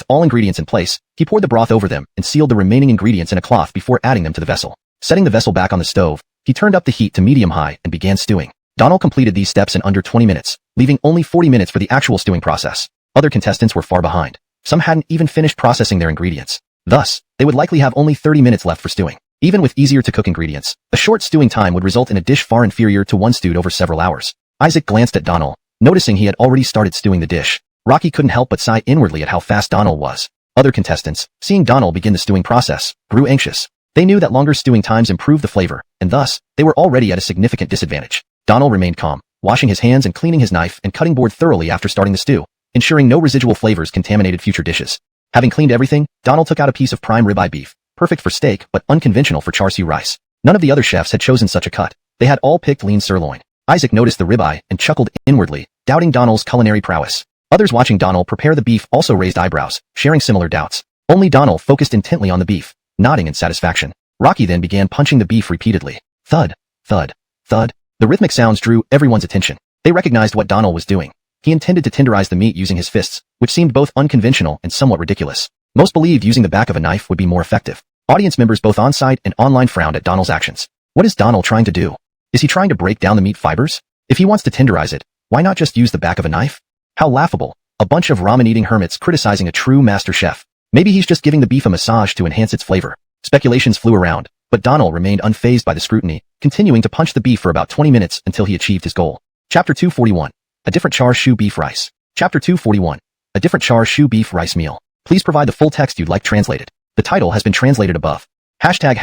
all ingredients in place, he poured the broth over them and sealed the remaining ingredients in a cloth before adding them to the vessel. Setting the vessel back on the stove, he turned up the heat to medium-high and began stewing. Donald completed these steps in under 20 minutes, leaving only 40 minutes for the actual stewing process. Other contestants were far behind. Some hadn't even finished processing their ingredients. Thus, they would likely have only 30 minutes left for stewing. Even with easier-to-cook ingredients, a short stewing time would result in a dish far inferior to one stewed over several hours. Isaac glanced at Donald, noticing he had already started stewing the dish. Rocky couldn't help but sigh inwardly at how fast Donald was. Other contestants, seeing Donald begin the stewing process, grew anxious. They knew that longer stewing times improved the flavor, and thus, they were already at a significant disadvantage. Donald remained calm, washing his hands and cleaning his knife and cutting board thoroughly after starting the stew, ensuring no residual flavors contaminated future dishes. Having cleaned everything, Donald took out a piece of prime ribeye beef, perfect for steak but unconventional for char siu rice. None of the other chefs had chosen such a cut. They had all picked lean sirloin. Isaac noticed the ribeye and chuckled inwardly, doubting Donald's culinary prowess. Others watching Donald prepare the beef also raised eyebrows, sharing similar doubts. Only Donald focused intently on the beef, nodding in satisfaction. Rocky then began punching the beef repeatedly. Thud, thud, thud. The rhythmic sounds drew everyone's attention. They recognized what Donald was doing. He intended to tenderize the meat using his fists, which seemed both unconventional and somewhat ridiculous. Most believed using the back of a knife would be more effective. Audience members both on-site and online frowned at Donald's actions. What is Donald trying to do? Is he trying to break down the meat fibers? If he wants to tenderize it, why not just use the back of a knife? How laughable. A bunch of ramen-eating hermits criticizing a true master chef. Maybe he's just giving the beef a massage to enhance its flavor. Speculations flew around, but Donald remained unfazed by the scrutiny, continuing to punch the beef for about 20 minutes until he achieved his goal. Chapter 241. A different char siu beef rice. Chapter 241. A different char siu beef rice meal. Please provide the full text you'd like translated. The title has been translated above. Hashtag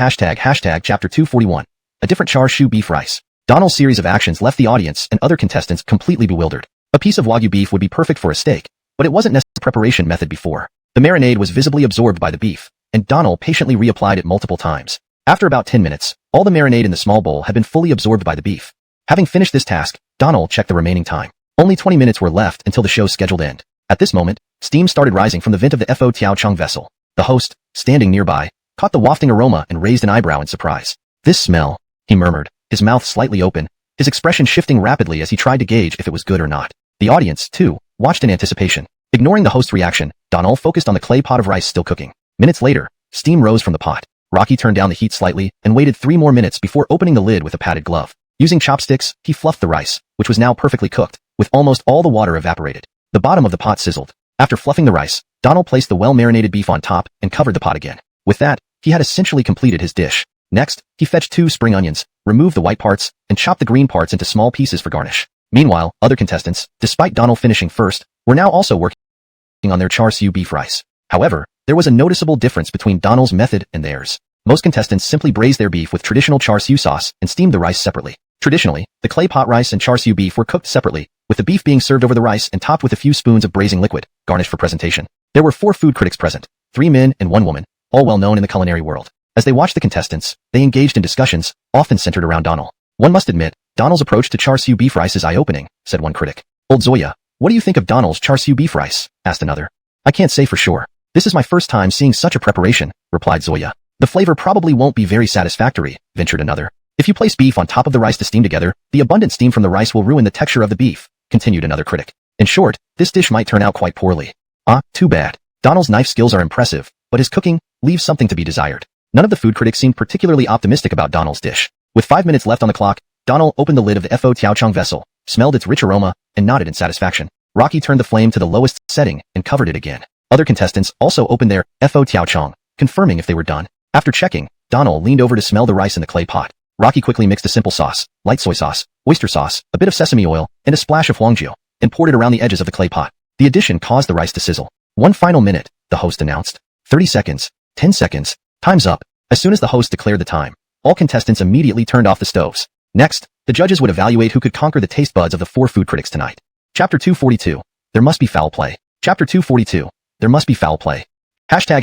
Chapter 241. A different char siu beef rice. Donald's series of actions left the audience and other contestants completely bewildered. A piece of Wagyu beef would be perfect for a steak, but it wasn't necessary preparation method before. The marinade was visibly absorbed by the beef, and Donald patiently reapplied it multiple times. After about 10 minutes, all the marinade in the small bowl had been fully absorbed by the beef. Having finished this task, Donald checked the remaining time. Only 20 minutes were left until the show's scheduled end. At this moment, steam started rising from the vent of the Fo Tiao Chong vessel. The host, standing nearby, caught the wafting aroma and raised an eyebrow in surprise. "This smell," he murmured, his mouth slightly open, his expression shifting rapidly as he tried to gauge if it was good or not. The audience, too, watched in anticipation. Ignoring the host's reaction, Donald focused on the clay pot of rice still cooking. Minutes later, steam rose from the pot. Rocky turned down the heat slightly and waited 3 more minutes before opening the lid with a padded glove. Using chopsticks, he fluffed the rice, which was now perfectly cooked, with almost all the water evaporated. The bottom of the pot sizzled. After fluffing the rice, Donald placed the well-marinated beef on top and covered the pot again. With that, he had essentially completed his dish. Next, he fetched 2 spring onions, removed the white parts, and chopped the green parts into small pieces for garnish. Meanwhile, other contestants, despite Donald finishing first, were now also working on their char siu beef rice. However, there was a noticeable difference between Donald's method and theirs. Most contestants simply braised their beef with traditional char siu sauce and steamed the rice separately. Traditionally, the clay pot rice and char siu beef were cooked separately, with the beef being served over the rice and topped with a few spoons of braising liquid, garnished for presentation. There were 4 food critics present, 3 men and 1 woman, all well known in the culinary world. As they watched the contestants, they engaged in discussions, often centered around Donald. "One must admit, Donald's approach to char siu beef rice is eye-opening," said one critic. "Old Zoya, what do you think of Donald's char siu beef rice?" asked another. "I can't say for sure. This is my first time seeing such a preparation," replied Zoya. "The flavor probably won't be very satisfactory," ventured another. "If you place beef on top of the rice to steam together, the abundant steam from the rice will ruin the texture of the beef," continued another critic. "In short, this dish might turn out quite poorly." "Ah, too bad. Donald's knife skills are impressive, but his cooking leaves something to be desired." None of the food critics seemed particularly optimistic about Donald's dish. With 5 minutes left on the clock, Donald opened the lid of the Fo Tiao Chong vessel, smelled its rich aroma, and nodded in satisfaction. Rocky turned the flame to the lowest setting and covered it again. Other contestants also opened their Fo Tiao Chong, confirming if they were done. After checking, Donald leaned over to smell the rice in the clay pot. Rocky quickly mixed a simple sauce, light soy sauce, oyster sauce, a bit of sesame oil, and a splash of huangjiu, and poured it around the edges of the clay pot. The addition caused the rice to sizzle. "One final minute," the host announced. 30 seconds. 10 seconds. Time's up. As soon as the host declared the time, all contestants immediately turned off the stoves. Next, the judges would evaluate who could conquer the taste buds of the 4 food critics tonight. Chapter 242. There must be foul play. Chapter 242. There must be foul play. Hashtag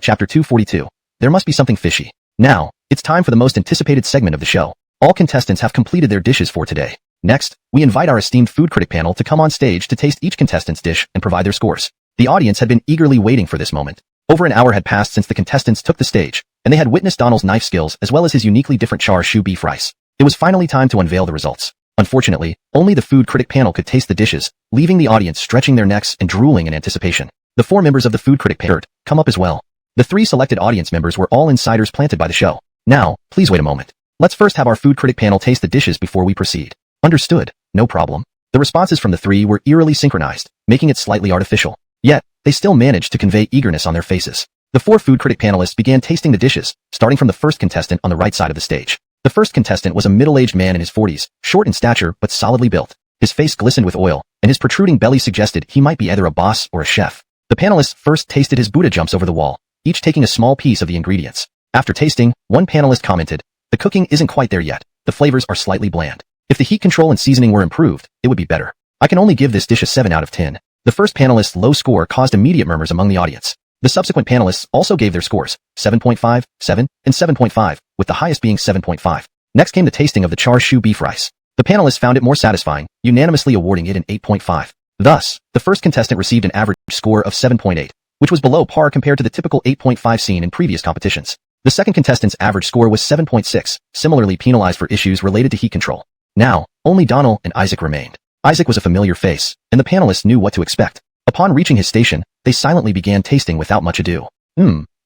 Chapter 242. There must be something fishy. Now, it's time for the most anticipated segment of the show. All contestants have completed their dishes for today. Next, we invite our esteemed food critic panel to come on stage to taste each contestant's dish and provide their scores. The audience had been eagerly waiting for this moment. Over an hour had passed since the contestants took the stage, and they had witnessed Donald's knife skills as well as his uniquely different char siu beef rice. It was finally time to unveil the results. Unfortunately, only the food critic panel could taste the dishes, leaving the audience stretching their necks and drooling in anticipation. The 4 members of the food critic panel come up as well. The 3 selected audience members were all insiders planted by the show. Now, please wait a moment. Let's first have our food critic panel taste the dishes before we proceed. Understood, no problem. The responses from the 3 were eerily synchronized, making it slightly artificial. Yet, they still managed to convey eagerness on their faces. The 4 food critic panelists began tasting the dishes, starting from the first contestant on the right side of the stage. The first contestant was a middle-aged man in his 40s, short in stature but solidly built. His face glistened with oil, and his protruding belly suggested he might be either a boss or a chef. The panelists first tasted his Buddha jumps over the wall, each taking a small piece of the ingredients. After tasting, one panelist commented, "The cooking isn't quite there yet. The flavors are slightly bland. If the heat control and seasoning were improved, it would be better. I can only give this dish a 7 out of 10. The first panelist's low score caused immediate murmurs among the audience. The subsequent panelists also gave their scores, 7.5, 7, and 7.5, with the highest being 7.5. Next came the tasting of the char siu beef rice. The panelists found it more satisfying, unanimously awarding it an 8.5. Thus, the first contestant received an average score of 7.8, which was below par compared to the typical 8.5 seen in previous competitions. The second contestant's average score was 7.6, similarly penalized for issues related to heat control. Now, only Donald and Isaac remained. Isaac was a familiar face, and the panelists knew what to expect. Upon reaching his station, they silently began tasting without much ado.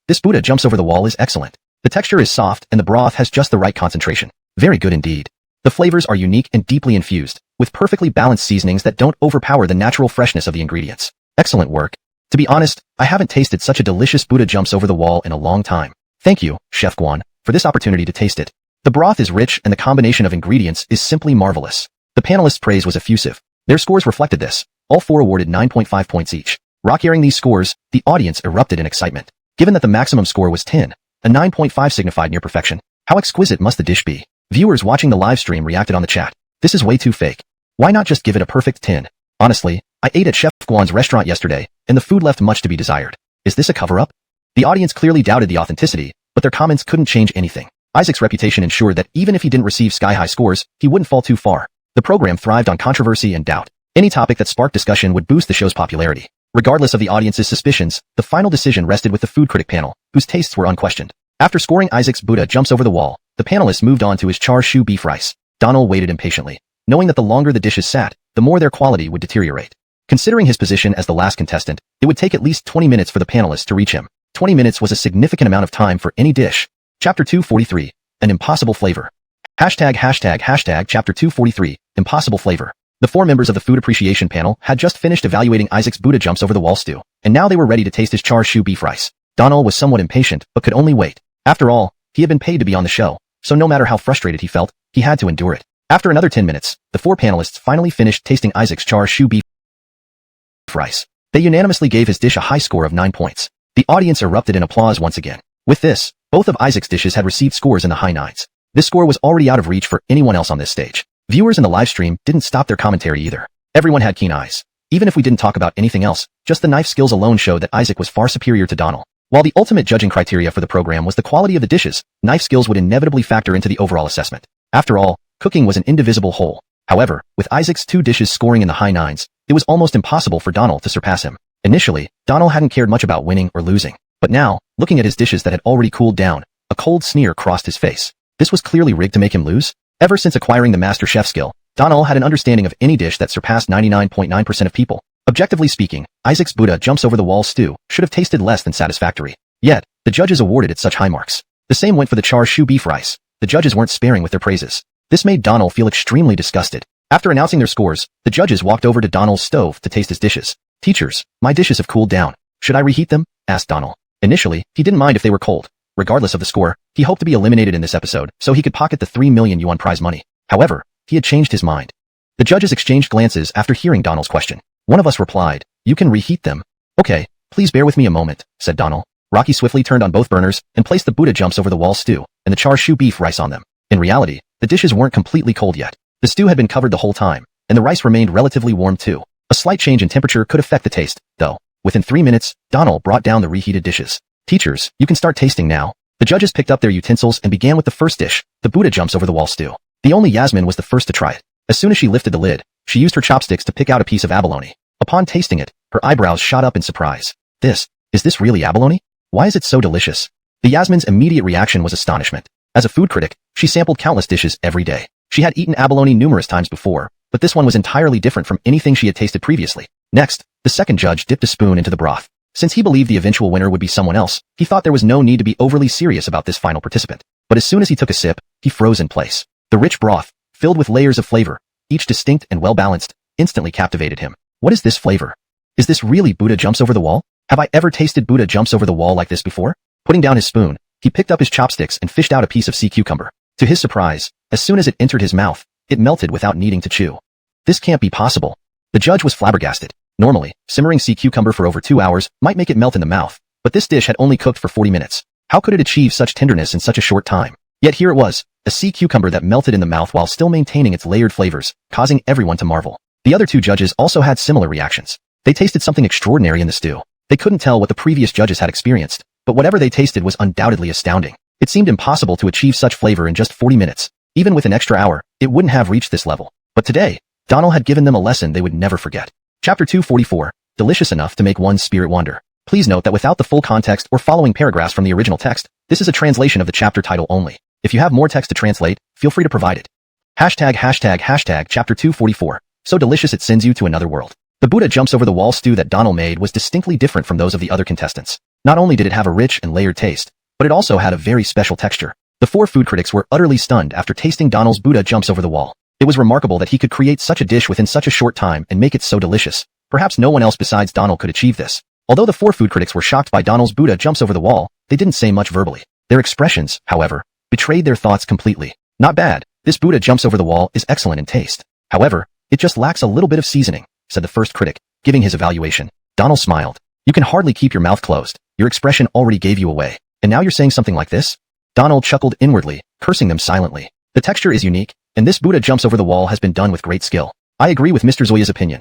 This Buddha jumps over the wall is excellent. The texture is soft and the broth has just the right concentration. Very good indeed. The flavors are unique and deeply infused, with perfectly balanced seasonings that don't overpower the natural freshness of the ingredients. Excellent work. To be honest, I haven't tasted such a delicious Buddha jumps over the wall in a long time. Thank you, Chef Guan, for this opportunity to taste it. The broth is rich and the combination of ingredients is simply marvelous. The panelists' praise was effusive. Their scores reflected this. All four awarded 9.5 points each. Hearing these scores, the audience erupted in excitement. Given that the maximum score was 10, a 9.5 signified near perfection. How exquisite must the dish be? Viewers watching the live stream reacted on the chat. This is way too fake. Why not just give it a perfect 10? Honestly, I ate at Chef Guan's restaurant yesterday, and the food left much to be desired. Is this a cover-up? The audience clearly doubted the authenticity, but their comments couldn't change anything. Isaac's reputation ensured that even if he didn't receive sky-high scores, he wouldn't fall too far. The program thrived on controversy and doubt. Any topic that sparked discussion would boost the show's popularity. Regardless of the audience's suspicions, the final decision rested with the food critic panel, whose tastes were unquestioned. After scoring Isaac's Buddha jumps over the wall, the panelists moved on to his char siu beef rice. Donald waited impatiently, knowing that the longer the dishes sat, the more their quality would deteriorate. Considering his position as the last contestant, it would take at least 20 minutes for the panelists to reach him. 20 minutes was a significant amount of time for any dish. Chapter 243, an impossible flavor. Hashtag Chapter 243, impossible flavor. The four members of the food appreciation panel had just finished evaluating Isaac's Buddha jumps over the wall stew, and now they were ready to taste his char siu beef rice. Donald was somewhat impatient, but could only wait. After all, he had been paid to be on the show, so no matter how frustrated he felt, he had to endure it. After another 10 minutes, the four panelists finally finished tasting Isaac's char siu beef rice. They unanimously gave his dish a high score of 9 points. The audience erupted in applause once again. With this, both of Isaac's dishes had received scores in the high 9s. This score was already out of reach for anyone else on this stage. Viewers in the live stream didn't stop their commentary either. Everyone had keen eyes. Even if we didn't talk about anything else, just the knife skills alone showed that Isaac was far superior to Donald. While the ultimate judging criteria for the program was the quality of the dishes, knife skills would inevitably factor into the overall assessment. After all, cooking was an indivisible whole. However, with Isaac's two dishes scoring in the high 9s, it was almost impossible for Donald to surpass him. Initially, Donald hadn't cared much about winning or losing. But now, looking at his dishes that had already cooled down, a cold sneer crossed his face. This was clearly rigged to make him lose. Ever since acquiring the master chef skill, Donald had an understanding of any dish that surpassed 99.9% of people. Objectively speaking, Isaac's Buddha jumps over the wall stew should have tasted less than satisfactory. Yet, the judges awarded it such high marks. The same went for the char siu beef rice. The judges weren't sparing with their praises. This made Donald feel extremely disgusted. After announcing their scores, the judges walked over to Donald's stove to taste his dishes. "Teachers, my dishes have cooled down. Should I reheat them?" asked Donald. Initially, he didn't mind if they were cold. Regardless of the score, he hoped to be eliminated in this episode so he could pocket the 3 million yuan prize money. However, he had changed his mind. The judges exchanged glances after hearing Donald's question. One of us replied, "You can reheat them." "Okay, please bear with me a moment," said Donald. Rocky swiftly turned on both burners and placed the Buddha jumps over the wall stew and the char siu beef rice on them. In reality, the dishes weren't completely cold yet. The stew had been covered the whole time, and the rice remained relatively warm too. A slight change in temperature could affect the taste, though. Within 3 minutes, Donald brought down the reheated dishes. "Teachers, you can start tasting now." The judges picked up their utensils and began with the first dish, the Buddha jumps over the wall stew. The only Yasmin was the first to try it. As soon as she lifted the lid, she used her chopsticks to pick out a piece of abalone. Upon tasting it, her eyebrows shot up in surprise. Is this really abalone? Why is it so delicious?" The Yasmin's immediate reaction was astonishment. As a food critic, she sampled countless dishes every day. She had eaten abalone numerous times before, but this one was entirely different from anything she had tasted previously. Next, the second judge dipped a spoon into the broth. Since he believed the eventual winner would be someone else, he thought there was no need to be overly serious about this final participant. But as soon as he took a sip, he froze in place. The rich broth, filled with layers of flavor, each distinct and well-balanced, instantly captivated him. What is this flavor? Is this really Buddha jumps over the wall? Have I ever tasted Buddha jumps over the wall like this before? Putting down his spoon, he picked up his chopsticks and fished out a piece of sea cucumber. To his surprise, as soon as it entered his mouth, it melted without needing to chew. This can't be possible. The judge was flabbergasted. Normally, simmering sea cucumber for over 2 hours might make it melt in the mouth, but this dish had only cooked for 40 minutes. How could it achieve such tenderness in such a short time? Yet here it was, a sea cucumber that melted in the mouth while still maintaining its layered flavors, causing everyone to marvel. The other two judges also had similar reactions. They tasted something extraordinary in the stew. They couldn't tell what the previous judges had experienced, but whatever they tasted was undoubtedly astounding. It seemed impossible to achieve such flavor in just 40 minutes. Even with an extra hour, it wouldn't have reached this level. But today, Donald had given them a lesson they would never forget. Chapter 244, delicious enough to make one's spirit wander. Please note that without the full context or following paragraphs from the original text, this is a translation of the chapter title only. If you have more text to translate, feel free to provide it. Hashtag Chapter 244, so delicious it sends you to another world. The Buddha jumps over the wall stew that Donald made was distinctly different from those of the other contestants. Not only did it have a rich and layered taste, but it also had a very special texture. The four food critics were utterly stunned after tasting Donald's Buddha jumps over the wall. It was remarkable that he could create such a dish within such a short time and make it so delicious. Perhaps no one else besides Donald could achieve this. Although the four food critics were shocked by Donald's Buddha jumps over the wall, they didn't say much verbally. Their expressions, however, betrayed their thoughts completely. Not bad. This Buddha jumps over the wall is excellent in taste. However, it just lacks a little bit of seasoning, said the first critic, giving his evaluation. Donald smiled. You can hardly keep your mouth closed. Your expression already gave you away. And now you're saying something like this? Donald chuckled inwardly, cursing them silently. The texture is unique, and this Buddha jumps over the wall has been done with great skill. I agree with Mr. Zoya's opinion.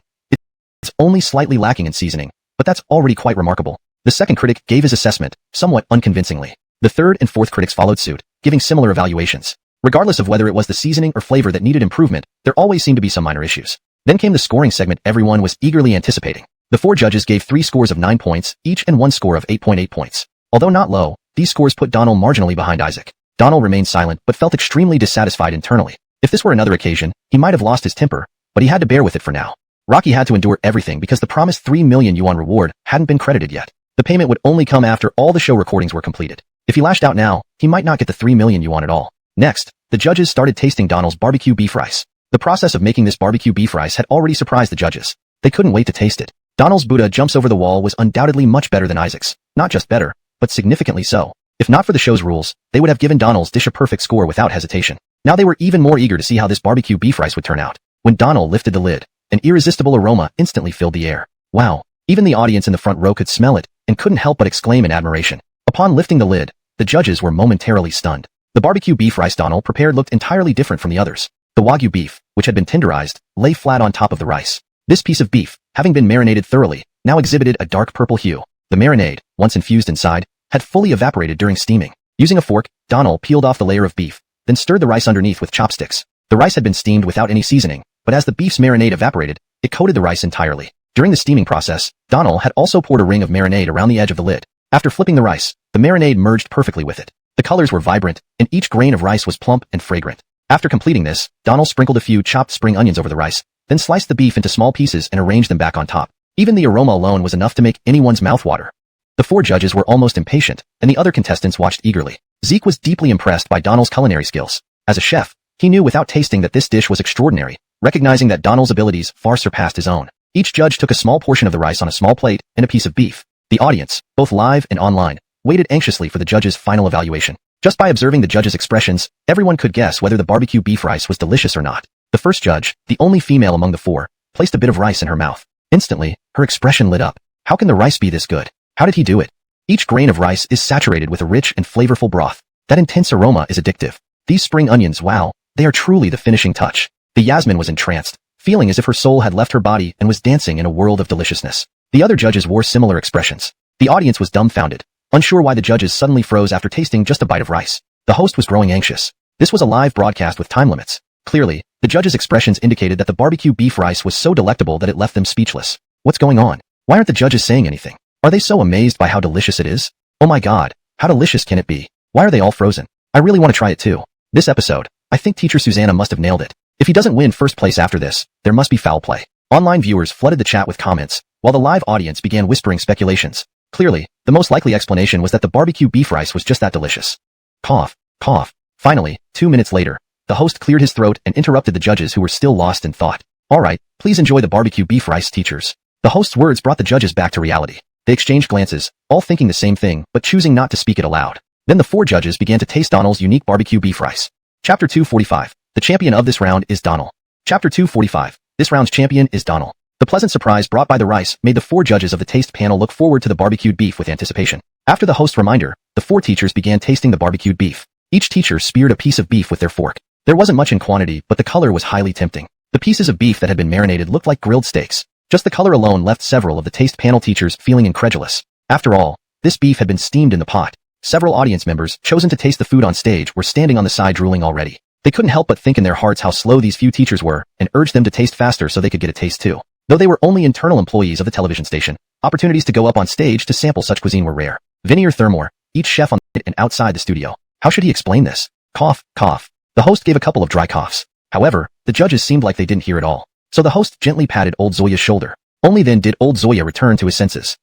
It's only slightly lacking in seasoning, but that's already quite remarkable. The second critic gave his assessment, somewhat unconvincingly. The third and fourth critics followed suit, giving similar evaluations. Regardless of whether it was the seasoning or flavor that needed improvement, there always seemed to be some minor issues. Then came the scoring segment everyone was eagerly anticipating. The 4 judges gave 3 scores of 9 points, each and 1 score of 8.8 points. Although not low, these scores put Donald marginally behind Isaac. Donald remained silent but felt extremely dissatisfied internally. If this were another occasion, he might have lost his temper, but he had to bear with it for now. Rocky had to endure everything because the promised 3 million yuan reward hadn't been credited yet. The payment would only come after all the show recordings were completed. If he lashed out now, he might not get the 3 million yuan at all. Next, the judges started tasting Donald's barbecue beef rice. The process of making this barbecue beef rice had already surprised the judges. They couldn't wait to taste it. Donald's Buddha jumps over the wall was undoubtedly much better than Isaac's. Not just better, but significantly so. If not for the show's rules, they would have given Donald's dish a perfect score without hesitation. Now they were even more eager to see how this barbecue beef rice would turn out. When Donald lifted the lid, an irresistible aroma instantly filled the air. Wow! Even the audience in the front row could smell it, and couldn't help but exclaim in admiration. Upon lifting the lid, the judges were momentarily stunned. The barbecue beef rice Donald prepared looked entirely different from the others. The Wagyu beef, which had been tenderized, lay flat on top of the rice. This piece of beef, having been marinated thoroughly, now exhibited a dark purple hue. The marinade, once infused inside, had fully evaporated during steaming. Using a fork, Donald peeled off the layer of beef, then stirred the rice underneath with chopsticks. The rice had been steamed without any seasoning, but as the beef's marinade evaporated, it coated the rice entirely. During the steaming process, Donald had also poured a ring of marinade around the edge of the lid. After flipping the rice, the marinade merged perfectly with it. The colors were vibrant, and each grain of rice was plump and fragrant. After completing this, Donald sprinkled a few chopped spring onions over the rice, then sliced the beef into small pieces and arranged them back on top. Even the aroma alone was enough to make anyone's mouth water. The 4 judges were almost impatient, and the other contestants watched eagerly. Zeke was deeply impressed by Donald's culinary skills. As a chef, he knew without tasting that this dish was extraordinary, recognizing that Donald's abilities far surpassed his own. Each judge took a small portion of the rice on a small plate and a piece of beef. The audience, both live and online, waited anxiously for the judges' final evaluation. Just by observing the judges' expressions, everyone could guess whether the barbecue beef rice was delicious or not. The first judge, the only female among the 4, placed a bit of rice in her mouth. Instantly, her expression lit up. How can the rice be this good? How did he do it? Each grain of rice is saturated with a rich and flavorful broth. That intense aroma is addictive. These spring onions, wow, they are truly the finishing touch. The Yasmin was entranced, feeling as if her soul had left her body and was dancing in a world of deliciousness. The other judges wore similar expressions. The audience was dumbfounded, unsure why the judges suddenly froze after tasting just a bite of rice. The host was growing anxious. This was a live broadcast with time limits. Clearly, the judges' expressions indicated that the barbecue beef rice was so delectable that it left them speechless. What's going on? Why aren't the judges saying anything? Are they so amazed by how delicious it is? Oh my god, how delicious can it be? Why are they all frozen? I really want to try it too. This episode, I think Teacher Susanna must have nailed it. If he doesn't win first place after this, there must be foul play. Online viewers flooded the chat with comments, while the live audience began whispering speculations. Clearly, the most likely explanation was that the barbecue beef rice was just that delicious. Cough, cough. Finally, 2 minutes later, the host cleared his throat and interrupted the judges who were still lost in thought. Alright, please enjoy the barbecue beef rice, teachers. The host's words brought the judges back to reality. They exchanged glances, all thinking the same thing, but choosing not to speak it aloud. Then the 4 judges began to taste Donald's unique barbecue beef rice. Chapter 245. The champion of this round is Donald. Chapter 245. This round's champion is Donald. The pleasant surprise brought by the rice made the 4 judges of the taste panel look forward to the barbecued beef with anticipation. After the host's reminder, the 4 teachers began tasting the barbecued beef. Each teacher speared a piece of beef with their fork. There wasn't much in quantity, but the color was highly tempting. The pieces of beef that had been marinated looked like grilled steaks. Just the color alone left several of the taste panel teachers feeling incredulous. After all, this beef had been steamed in the pot. Several audience members, chosen to taste the food on stage, were standing on the side drooling already. They couldn't help but think in their hearts how slow these few teachers were, and urged them to taste faster so they could get a taste too. Though they were only internal employees of the television station, opportunities to go up on stage to sample such cuisine were rare. Vinny or Thermore, each chef on and outside the studio. How should he explain this? Cough, cough. The host gave a couple of dry coughs. However, the judges seemed like they didn't hear it all. So the host gently patted old Zoya's shoulder. Only then did old Zoya return to his senses.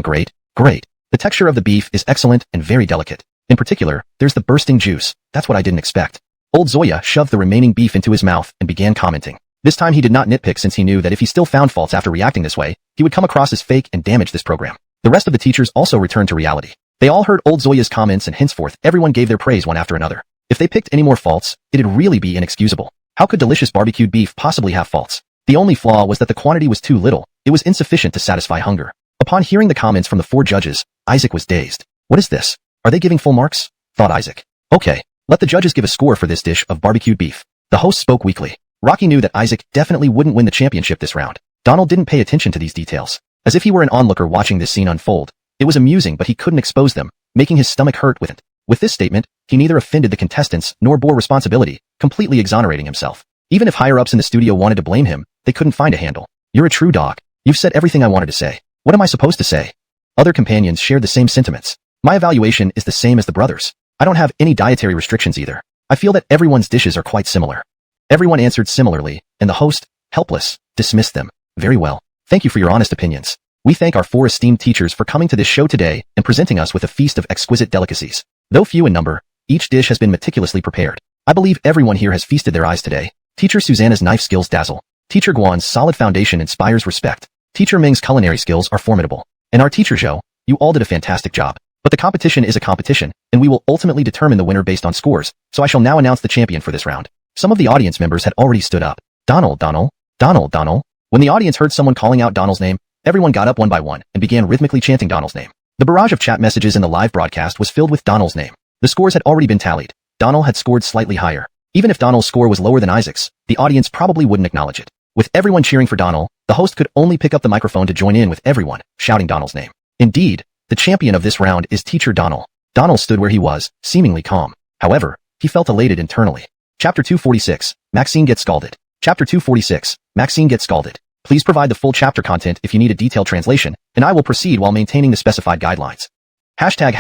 Great, great. The texture of the beef is excellent and very delicate. In particular, there's the bursting juice. That's what I didn't expect. Old Zoya shoved the remaining beef into his mouth and began commenting. This time he did not nitpick, since he knew that if he still found faults after reacting this way, he would come across as fake and damage this program. The rest of the teachers also returned to reality. They all heard old Zoya's comments, and henceforth everyone gave their praise one after another. If they picked any more faults, it'd really be inexcusable. How could delicious barbecued beef possibly have faults? The only flaw was that the quantity was too little. It was insufficient to satisfy hunger. Upon hearing the comments from the 4 judges, Isaac was dazed. What is this? Are they giving full marks? Thought Isaac. Okay, let the judges give a score for this dish of barbecued beef. The host spoke weakly. Rocky knew that Isaac definitely wouldn't win the championship this round. Donald didn't pay attention to these details. As if he were an onlooker watching this scene unfold. It was amusing, but he couldn't expose them, making his stomach hurt with it. With this statement, he neither offended the contestants nor bore responsibility, completely exonerating himself. Even if higher-ups in the studio wanted to blame him, they couldn't find a handle. You're a true dog. You've said everything I wanted to say. What am I supposed to say? Other companions shared the same sentiments. My evaluation is the same as the brothers. I don't have any dietary restrictions either. I feel that everyone's dishes are quite similar. Everyone answered similarly, and the host, helpless, dismissed them. Very well. Thank you for your honest opinions. We thank our 4 esteemed teachers for coming to this show today and presenting us with a feast of exquisite delicacies. Though few in number, each dish has been meticulously prepared. I believe everyone here has feasted their eyes today. Teacher Susanna's knife skills dazzle. Teacher Guan's solid foundation inspires respect. Teacher Ming's culinary skills are formidable. And our teacher Zhou, you all did a fantastic job. But the competition is a competition, and we will ultimately determine the winner based on scores, so I shall now announce the champion for this round. Some of the audience members had already stood up. Donald. When the audience heard someone calling out Donald's name, everyone got up one by one and began rhythmically chanting Donald's name. The barrage of chat messages in the live broadcast was filled with Donald's name. The scores had already been tallied. Donald had scored slightly higher. Even if Donald's score was lower than Isaac's, the audience probably wouldn't acknowledge it. With everyone cheering for Donald, the host could only pick up the microphone to join in with everyone, shouting Donald's name. Indeed, the champion of this round is Teacher Donald. Donald stood where he was, seemingly calm. However, he felt elated internally. Chapter 246, Maxine Gets Scalded. Chapter 246, Maxine Gets Scalded. Please provide the full chapter content if you need a detailed translation, and I will proceed while maintaining the specified guidelines. Hashtag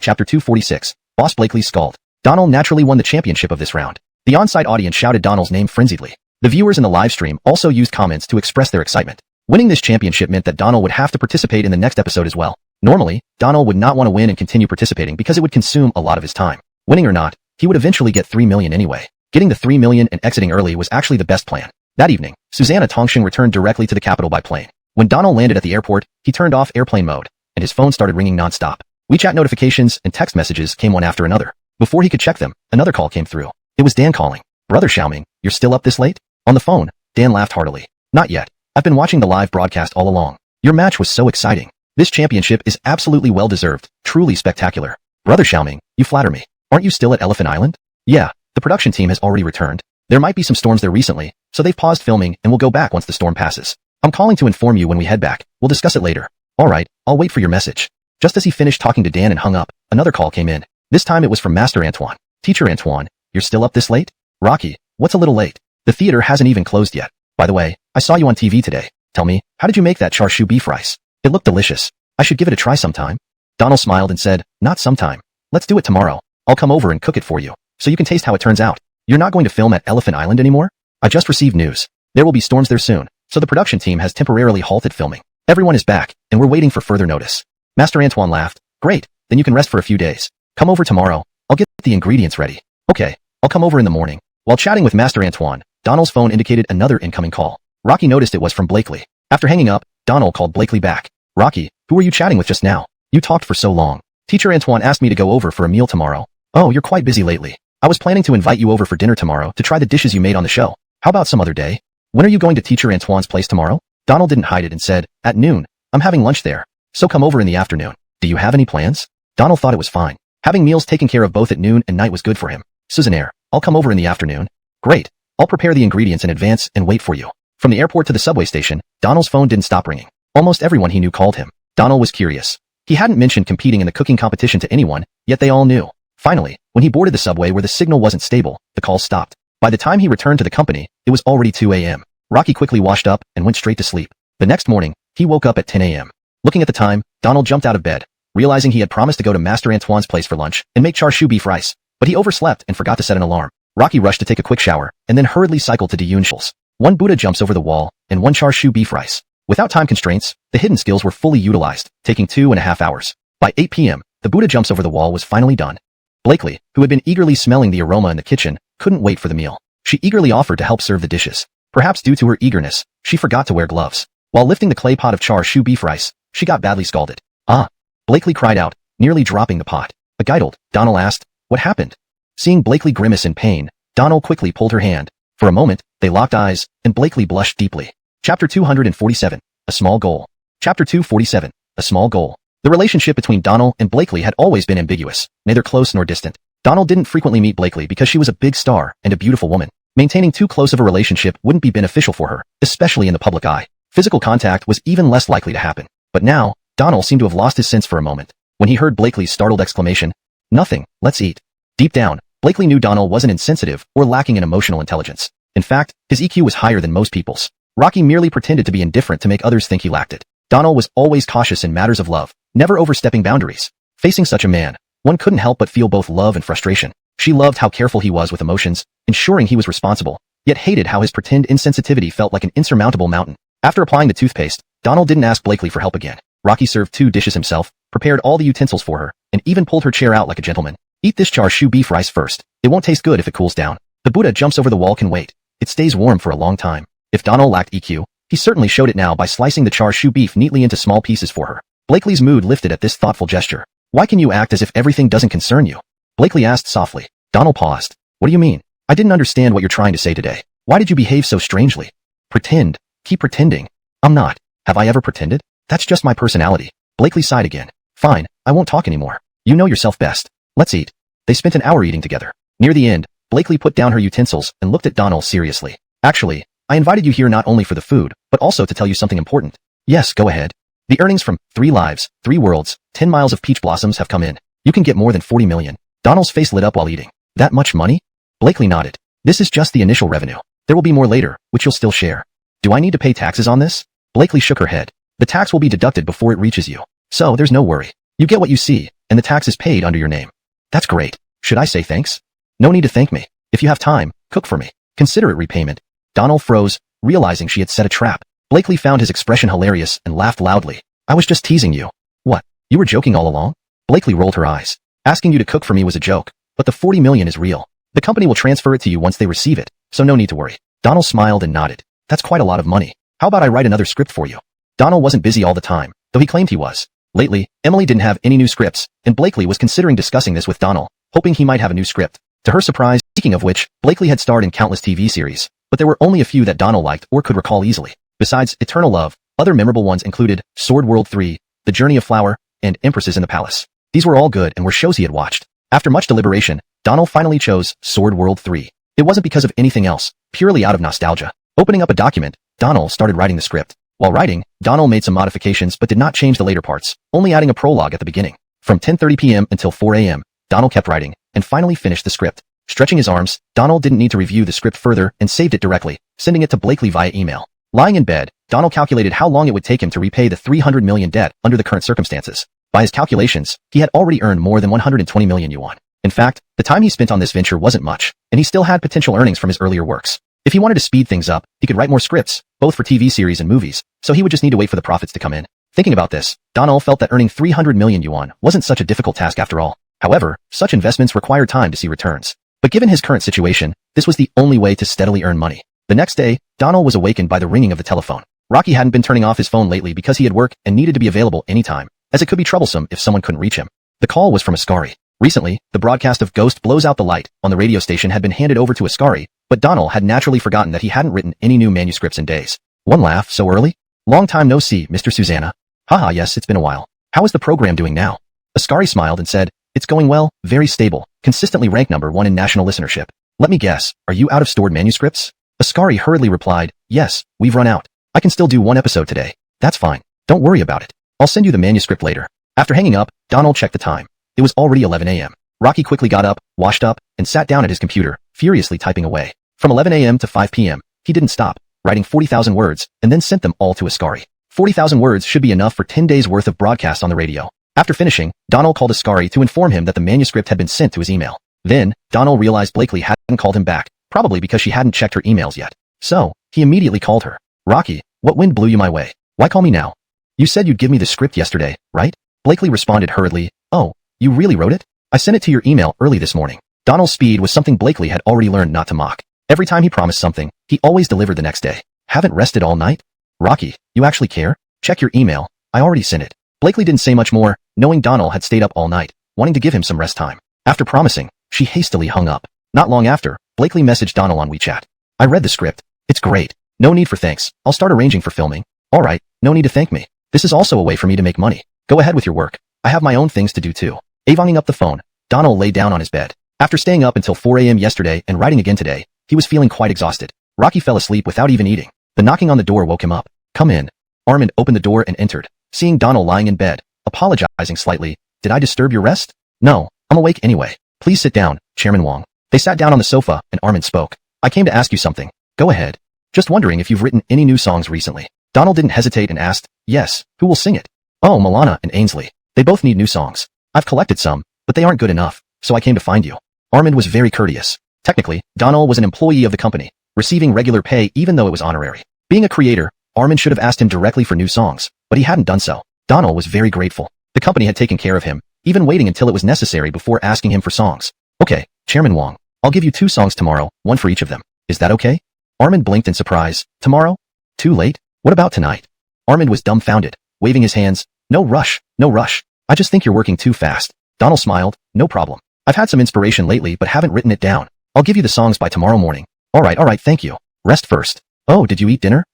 Chapter 246, Boss Blakely's Scald. Donald naturally won the championship of this round. The on-site audience shouted Donald's name frenziedly. The viewers in the live stream also used comments to express their excitement. Winning this championship meant that Donald would have to participate in the next episode as well. Normally, Donald would not want to win and continue participating because it would consume a lot of his time. Winning or not, he would eventually get 3 million anyway. Getting the 3 million and exiting early was actually the best plan. That evening, Susanna Tongxing returned directly to the capital by plane. When Donald landed at the airport, he turned off airplane mode, and his phone started ringing non-stop. WeChat notifications and text messages came one after another. Before he could check them, another call came through. It was Dan calling. Brother Xiaoming, you're still up this late? On the phone, Dan laughed heartily. Not yet. I've been watching the live broadcast all along. Your match was so exciting. This championship is absolutely well-deserved, truly spectacular. Brother Xiaoming, you flatter me. Aren't you still at Elephant Island? Yeah, the production team has already returned. There might be some storms there recently, so they've paused filming and will go back once the storm passes. I'm calling to inform you when we head back. We'll discuss it later. Alright, I'll wait for your message. Just as he finished talking to Dan and hung up, another call came in. This time it was from Master Antoine. Teacher Antoine, you're still up this late? Rocky, what's a little late? The theater hasn't even closed yet. By the way, I saw you on TV today. Tell me, how did you make that char siu beef rice? It looked delicious. I should give it a try sometime. Donald smiled and said, not sometime. Let's do it tomorrow. I'll come over and cook it for you, so you can taste how it turns out. You're not going to film at Elephant Island anymore? I just received news. There will be storms there soon, so the production team has temporarily halted filming. Everyone is back, and we're waiting for further notice. Master Antoine laughed. Great, then you can rest for a few days. Come over tomorrow. I'll get the ingredients ready. Okay, I'll come over in the morning. While chatting with Master Antoine, Donald's phone indicated another incoming call. Rocky noticed it was from Blakely. After hanging up, Donald called Blakely back. Rocky, who were you chatting with just now? You talked for so long. Teacher Antoine asked me to go over for a meal tomorrow. Oh, you're quite busy lately. I was planning to invite you over for dinner tomorrow to try the dishes you made on the show. How about some other day? When are you going to Teacher Antoine's place tomorrow? Donald didn't hide it and said, at noon. I'm having lunch there. So come over in the afternoon. Do you have any plans? Donald thought it was fine. Having meals taken care of both at noon and night was good for him. Susannaire, I'll come over in the afternoon. Great. I'll prepare the ingredients in advance and wait for you. From the airport to the subway station, Donald's phone didn't stop ringing. Almost everyone he knew called him. Donald was curious. He hadn't mentioned competing in the cooking competition to anyone, yet they all knew. Finally, when he boarded the subway where the signal wasn't stable, the call stopped. By the time he returned to the company, it was already 2 a.m. Rocky quickly washed up and went straight to sleep. The next morning, he woke up at 10 a.m. Looking at the time, Donald jumped out of bed, realizing he had promised to go to Master Antoine's place for lunch and make char siu beef rice, but he overslept and forgot to set an alarm. Rocky rushed to take a quick shower and then hurriedly cycled to Dyunshil's. 1 Buddha jumps over the wall and 1 char siu beef rice. Without time constraints, the hidden skills were fully utilized, taking 2.5 hours. By 8 p.m., the Buddha jumps over the wall was finally done. Blakely, who had been eagerly smelling the aroma in the kitchen, couldn't wait for the meal. She eagerly offered to help serve the dishes. Perhaps due to her eagerness, she forgot to wear gloves. While lifting the clay pot of char siu beef rice, she got badly scalded. Ah! Blakely cried out, nearly dropping the pot. Agitled, Donald asked, what happened? Seeing Blakely grimace in pain, Donald quickly pulled her hand. For a moment, they locked eyes, and Blakely blushed deeply. Chapter 247. A Small Goal. Chapter 247. A Small Goal. The relationship between Donald and Blakely had always been ambiguous, neither close nor distant. Donald didn't frequently meet Blakely because she was a big star and a beautiful woman. Maintaining too close of a relationship wouldn't be beneficial for her, especially in the public eye. Physical contact was even less likely to happen. But now, Donald seemed to have lost his sense for a moment. When he heard Blakely's startled exclamation, "Nothing, let's eat." Deep down, Blakely knew Donald wasn't insensitive or lacking in emotional intelligence. In fact, his EQ was higher than most people's. Rocky merely pretended to be indifferent to make others think he lacked it. Donald was always cautious in matters of love, never overstepping boundaries. Facing such a man, one couldn't help but feel both love and frustration. She loved how careful he was with emotions, ensuring he was responsible, yet hated how his pretend insensitivity felt like an insurmountable mountain. After applying the toothpaste, Donald didn't ask Blakely for help again. Rocky served 2 dishes himself, prepared all the utensils for her, and even pulled her chair out like a gentleman. "Eat this char siu beef rice first. It won't taste good if it cools down. The Buddha jumps over the wall can wait. It stays warm for a long time." If Donald lacked EQ, he certainly showed it now by slicing the char siu beef neatly into small pieces for her. Blakely's mood lifted at this thoughtful gesture. "Why can you act as if everything doesn't concern you?" Blakely asked softly. Donald paused. "What do you mean? I didn't understand what you're trying to say today. Why did you behave so strangely?" "Pretend. Keep pretending." "I'm not. Have I ever pretended? That's just my personality." Blakely sighed again. "Fine, I won't talk anymore. You know yourself best. Let's eat." They spent an hour eating together. Near the end, Blakely put down her utensils and looked at Donald seriously. "Actually, I invited you here not only for the food, but also to tell you something important." "Yes, go ahead." "The earnings from 3 Lives, 3 Worlds, 10 Miles of Peach Blossoms have come in. You can get more than 40 million. Donald's face lit up while eating. "That much money?" Blakely nodded. "This is just the initial revenue. There will be more later, which you'll still share." "Do I need to pay taxes on this?" Blakely shook her head. "The tax will be deducted before it reaches you. So there's no worry. You get what you see, and the tax is paid under your name." "That's great. Should I say thanks?" "No need to thank me. If you have time, cook for me. Consider it repayment." Donald froze, realizing she had set a trap. Blakely found his expression hilarious and laughed loudly. "I was just teasing you." "What? You were joking all along?" Blakely rolled her eyes. "Asking you to cook for me was a joke, but the 40 million is real. The company will transfer it to you once they receive it, so no need to worry." Donald smiled and nodded. "That's quite a lot of money. How about I write another script for you?" Donald wasn't busy all the time, though he claimed he was. Lately, Emily didn't have any new scripts, and Blakely was considering discussing this with Donald, hoping he might have a new script. To her surprise, speaking of which, Blakely had starred in countless TV series, but there were only a few that Donald liked or could recall easily. Besides Eternal Love, other memorable ones included Sword World 3, The Journey of Flower, and Empresses in the Palace. These were all good and were shows he had watched. After much deliberation, Donald finally chose Sword World 3. It wasn't because of anything else, purely out of nostalgia. Opening up a document, Donald started writing the script. While writing, Donald made some modifications but did not change the later parts, only adding a prologue at the beginning. From 10:30 p.m. until 4 a.m., Donald kept writing, and finally finished the script. Stretching his arms, Donald didn't need to review the script further and saved it directly, sending it to Blakely via email. Lying in bed, Donald calculated how long it would take him to repay the 300 million debt under the current circumstances. By his calculations, he had already earned more than 120 million yuan. In fact, the time he spent on this venture wasn't much, and he still had potential earnings from his earlier works. If he wanted to speed things up, he could write more scripts, both for TV series and movies, so he would just need to wait for the profits to come in. Thinking about this, Donald felt that earning 300 million yuan wasn't such a difficult task after all. However, such investments require time to see returns. But given his current situation, this was the only way to steadily earn money. The next day, Donald was awakened by the ringing of the telephone. Rocky hadn't been turning off his phone lately because he had work and needed to be available anytime, as it could be troublesome if someone couldn't reach him. The call was from Ascari. Recently, the broadcast of Ghost Blows Out the Light on the radio station had been handed over to Ascari, but Donald had naturally forgotten that he hadn't written any new manuscripts in days. One laugh, so early? "Long time no see, Mr. Susanna." "Haha, yes, it's been a while. How is the program doing now?" Ascari smiled and said, "It's going well, very stable, consistently ranked #1 in national listenership." "Let me guess, are you out of stored manuscripts?" Ascari hurriedly replied, "Yes, we've run out. I can still do one episode today." "That's fine. Don't worry about it. I'll send you the manuscript later." After hanging up, Donald checked the time. It was already 11 a.m. Rocky quickly got up, washed up, and sat down at his computer, furiously typing away. From 11 a.m. to 5 p.m., he didn't stop, writing 40,000 words, and then sent them all to Ascari. 40,000 words should be enough for 10 days' worth of broadcast on the radio. After finishing, Donald called Ascari to inform him that the manuscript had been sent to his email. Then, Donald realized Blakely hadn't called him back, probably because she hadn't checked her emails yet. So, he immediately called her. "Rocky, what wind blew you my way? Why call me now? You said you'd give me the script yesterday, right?" Blakely responded hurriedly, "Oh, you really wrote it? I sent it to your email early this morning." Donald's speed was something Blakely had already learned not to mock. Every time he promised something, he always delivered the next day. "Haven't rested all night? Rocky, you actually care? Check your email. I already sent it." Blakely didn't say much more, knowing Donald had stayed up all night, wanting to give him some rest time. After promising, She hastily hung up. Not long after, Blakely messaged Donald on WeChat. I read the script. It's great. No need for thanks. I'll start arranging for filming. Alright, no need to thank me. This is also a way for me to make money. Go ahead with your work. I have my own things to do too. Avonging up the phone, Donald lay down on his bed. After staying up until 4 a.m. yesterday and writing again today, he was feeling quite exhausted. Rocky fell asleep without even eating. The knocking on the door woke him up. Come in. Armand opened the door and entered, seeing Donald lying in bed, apologizing slightly. Did I disturb your rest? No, I'm awake anyway. Please sit down, Chairman Wong. They sat down on the sofa and Armand spoke. I came to ask you something. Go ahead. Just wondering if you've written any new songs recently. Donald didn't hesitate and asked, yes, who will sing it? Oh, Milana and Ainsley. They both need new songs. I've collected some, but they aren't good enough, so I came to find you. Armand was very courteous. Technically, Donald was an employee of the company, receiving regular pay even though it was honorary. Being a creator, Armand should have asked him directly for new songs, but he hadn't done so. Donald was very grateful. The company had taken care of him, even waiting until it was necessary before asking him for songs. Okay, Chairman Wong. I'll give you 2 songs tomorrow, 1 for each of them. Is that okay? Armand blinked in surprise. Tomorrow? Too late? What about tonight? Armand was dumbfounded, waving his hands. No rush, no rush. I just think you're working too fast. Donald smiled. No problem. I've had some inspiration lately but haven't written it down. I'll give you the songs by tomorrow morning. Alright, thank you. Rest first. Oh, did you eat dinner?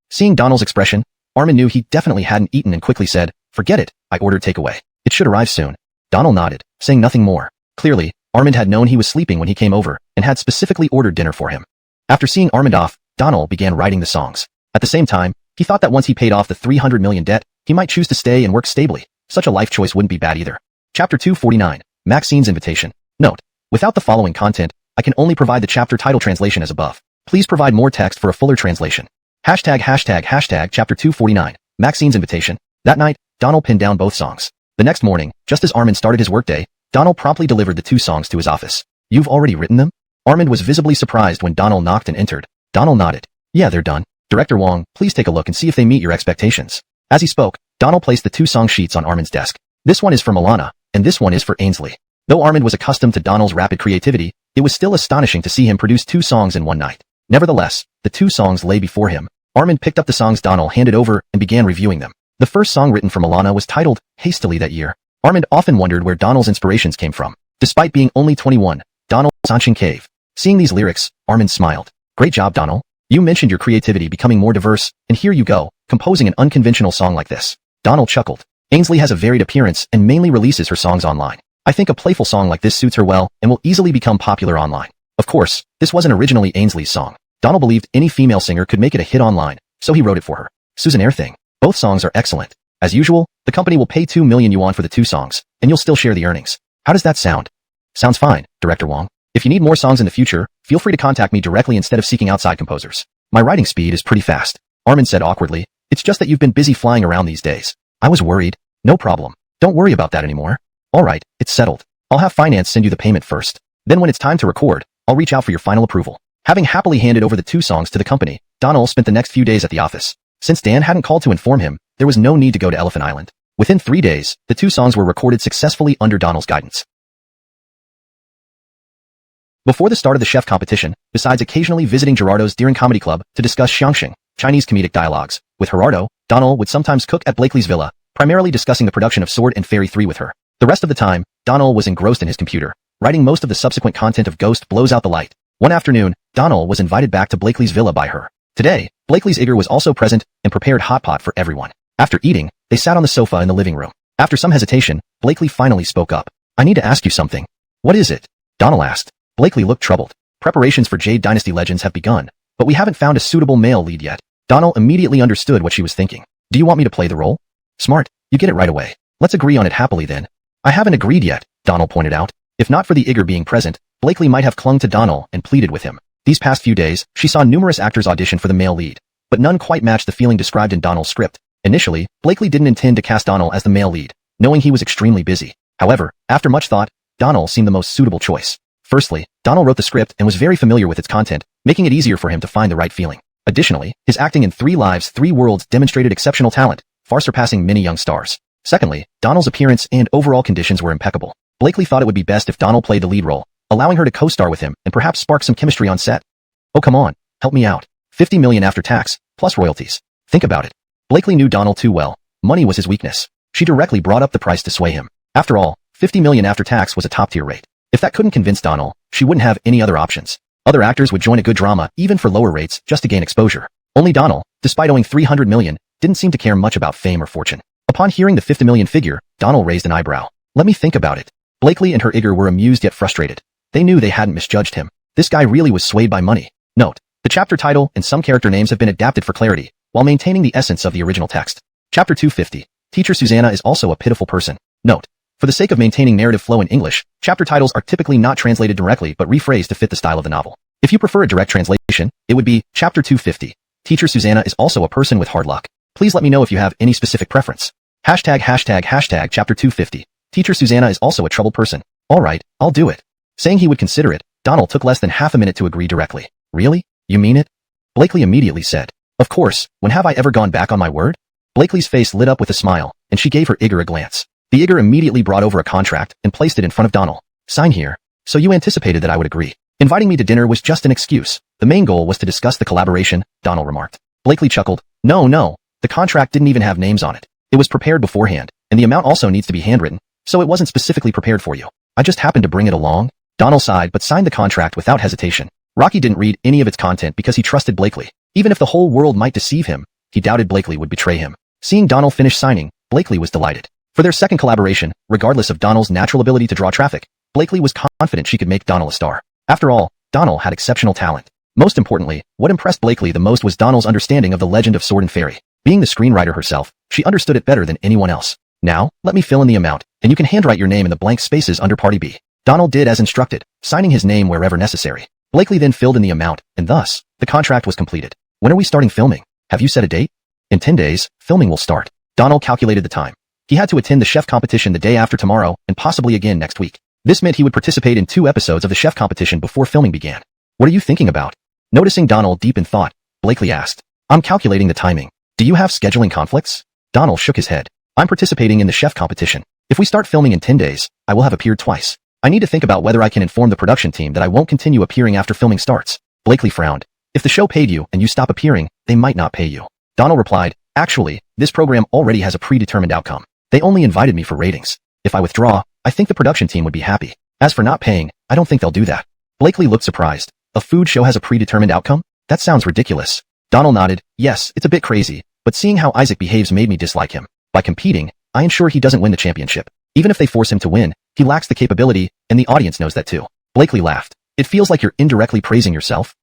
Seeing Donald's expression, Armand knew he definitely hadn't eaten and quickly said, forget it, I ordered takeaway. It should arrive soon. Donald nodded, saying nothing more. Clearly, Armand had known he was sleeping when he came over and had specifically ordered dinner for him. After seeing Armand off, Donald began writing the songs. At the same time, he thought that once he paid off the 300 million debt, he might choose to stay and work stably. Such a life choice wouldn't be bad either. Chapter 249, Maxine's Invitation. Note: without the following content, I can only provide the chapter title translation as above. Please provide more text for a fuller translation. Hashtag chapter 249, Maxine's Invitation. That night, Donald pinned down both songs. The next morning, just as Armand started his workday, Donald promptly delivered the 2 songs to his office. You've already written them? Armand was visibly surprised when Donald knocked and entered. Donald nodded. Yeah, they're done. Director Wong, please take a look and see if they meet your expectations. As he spoke, Donald placed the 2 song sheets on Armand's desk. This one is for Milana, and this one is for Ainsley. Though Armand was accustomed to Donald's rapid creativity, it was still astonishing to see him produce 2 songs in one night. Nevertheless, the 2 songs lay before him. Armand picked up the songs Donald handed over and began reviewing them. The first song written for Milana was titled, Hastily That Year. Armand often wondered where Donald's inspirations came from. Despite being only 21, Donald was Sanchin Cave. Seeing these lyrics, Armand smiled. Great job, Donald. You mentioned your creativity becoming more diverse, and here you go, composing an unconventional song like this. Donald chuckled. Ainsley has a varied appearance and mainly releases her songs online. I think a playful song like this suits her well and will easily become popular online. Of course, this wasn't originally Ainsley's song. Donald believed any female singer could make it a hit online, so he wrote it for her. Susan Air thing. Both songs are excellent. As usual, the company will pay 2 million yuan for the 2 songs, and you'll still share the earnings. How does that sound? Sounds fine, Director Wong. If you need more songs in the future, feel free to contact me directly instead of seeking outside composers. My writing speed is pretty fast. Armand said awkwardly. It's just that you've been busy flying around these days. I was worried. No problem. Don't worry about that anymore. Alright, it's settled. I'll have finance send you the payment first. Then when it's time to record, I'll reach out for your final approval. Having happily handed over the 2 songs to the company, Donald spent the next few days at the office. Since Dan hadn't called to inform him, there was no need to go to Elephant Island. Within 3 days, the 2 songs were recorded successfully under Donald's guidance. Before the start of the chef competition, besides occasionally visiting Gerardo's Deering Comedy Club to discuss Xiangxing, Chinese comedic dialogues, with Gerardo, Donald would sometimes cook at Blakely's villa, primarily discussing the production of Sword and Fairy 3 with her. The rest of the time, Donald was engrossed in his computer, writing most of the subsequent content of Ghost Blows Out the Light. One afternoon, Donald was invited back to Blakely's villa by her. Today, Blakely's Igor was also present and prepared hot pot for everyone. After eating, they sat on the sofa in the living room. After some hesitation, Blakely finally spoke up. I need to ask you something. What is it? Donald asked. Blakely looked troubled. Preparations for Jade Dynasty Legends have begun, but we haven't found a suitable male lead yet. Donald immediately understood what she was thinking. Do you want me to play the role? Smart. You get it right away. Let's agree on it happily then. I haven't agreed yet, Donald pointed out. If not for the Igor being present, Blakely might have clung to Donald and pleaded with him. These past few days, she saw numerous actors audition for the male lead, but none quite matched the feeling described in Donald's script. Initially, Blakely didn't intend to cast Donald as the male lead, knowing he was extremely busy. However, after much thought, Donald seemed the most suitable choice. Firstly, Donald wrote the script and was very familiar with its content, making it easier for him to find the right feeling. Additionally, his acting in 3 Lives, 3 Worlds demonstrated exceptional talent, far surpassing many young stars. Secondly, Donald's appearance and overall conditions were impeccable. Blakely thought it would be best if Donald played the lead role, allowing her to co-star with him and perhaps spark some chemistry on set. Oh come on, help me out. 50 million after tax, plus royalties. Think about it. Blakely knew Donald too well. Money was his weakness. She directly brought up the price to sway him. After all, 50 million after tax was a top-tier rate. If that couldn't convince Donald, she wouldn't have any other options. Other actors would join a good drama, even for lower rates, just to gain exposure. Only Donald, despite owing $300 million, didn't seem to care much about fame or fortune. Upon hearing the $50 million figure, Donald raised an eyebrow. Let me think about it. Blakely and her Igor were amused yet frustrated. They knew they hadn't misjudged him. This guy really was swayed by money. Note: the chapter title and some character names have been adapted for clarity, while maintaining the essence of the original text. Chapter 250. Teacher Susanna is also a pitiful person. Note: for the sake of maintaining narrative flow in English, chapter titles are typically not translated directly but rephrased to fit the style of the novel. If you prefer a direct translation, it would be, Chapter 250. Teacher Susanna is also a person with hard luck. Please let me know if you have any specific preference. Chapter 250. Teacher Susanna is also a troubled person. Alright, I'll do it. Saying he would consider it, Donald took less than half a minute to agree directly. Really? You mean it? Blakely immediately said. Of course, when have I ever gone back on my word? Blakely's face lit up with a smile, and she gave her Igor a glance. The Igor immediately brought over a contract and placed it in front of Donald. Sign here. So you anticipated that I would agree. Inviting me to dinner was just an excuse. The main goal was to discuss the collaboration, Donald remarked. Blakely chuckled. No, the contract didn't even have names on it. It was prepared beforehand, and the amount also needs to be handwritten, so it wasn't specifically prepared for you. I just happened to bring it along. Donald sighed but signed the contract without hesitation. Rocky didn't read any of its content because he trusted Blakely. Even if the whole world might deceive him, he doubted Blakely would betray him. Seeing Donald finish signing, Blakely was delighted. For their second collaboration, regardless of Donald's natural ability to draw traffic, Blakely was confident she could make Donald a star. After all, Donald had exceptional talent. Most importantly, what impressed Blakely the most was Donald's understanding of the legend of Sword and Fairy. Being the screenwriter herself, she understood it better than anyone else. Now, let me fill in the amount, and you can handwrite your name in the blank spaces under Party B. Donald did as instructed, signing his name wherever necessary. Blakely then filled in the amount, and thus, the contract was completed. When are we starting filming? Have you set a date? In 10 days, filming will start. Donald calculated the time. He had to attend the chef competition the day after tomorrow, and possibly again next week. This meant he would participate in 2 episodes of the chef competition before filming began. What are you thinking about? Noticing Donald deep in thought, Blakely asked. I'm calculating the timing. Do you have scheduling conflicts? Donald shook his head. I'm participating in the chef competition. If we start filming in 10 days, I will have appeared twice. I need to think about whether I can inform the production team that I won't continue appearing after filming starts. Blakely frowned. If the show paid you and you stop appearing, they might not pay you. Donald replied, actually, this program already has a predetermined outcome. They only invited me for ratings. If I withdraw, I think the production team would be happy. As for not paying, I don't think they'll do that. Blakely looked surprised. A food show has a predetermined outcome? That sounds ridiculous. Donald nodded. Yes, it's a bit crazy, but seeing how Isaac behaves made me dislike him. By competing, I ensure he doesn't win the championship. Even if they force him to win, he lacks the capability, and the audience knows that too. Blakely laughed. It feels like you're indirectly praising yourself.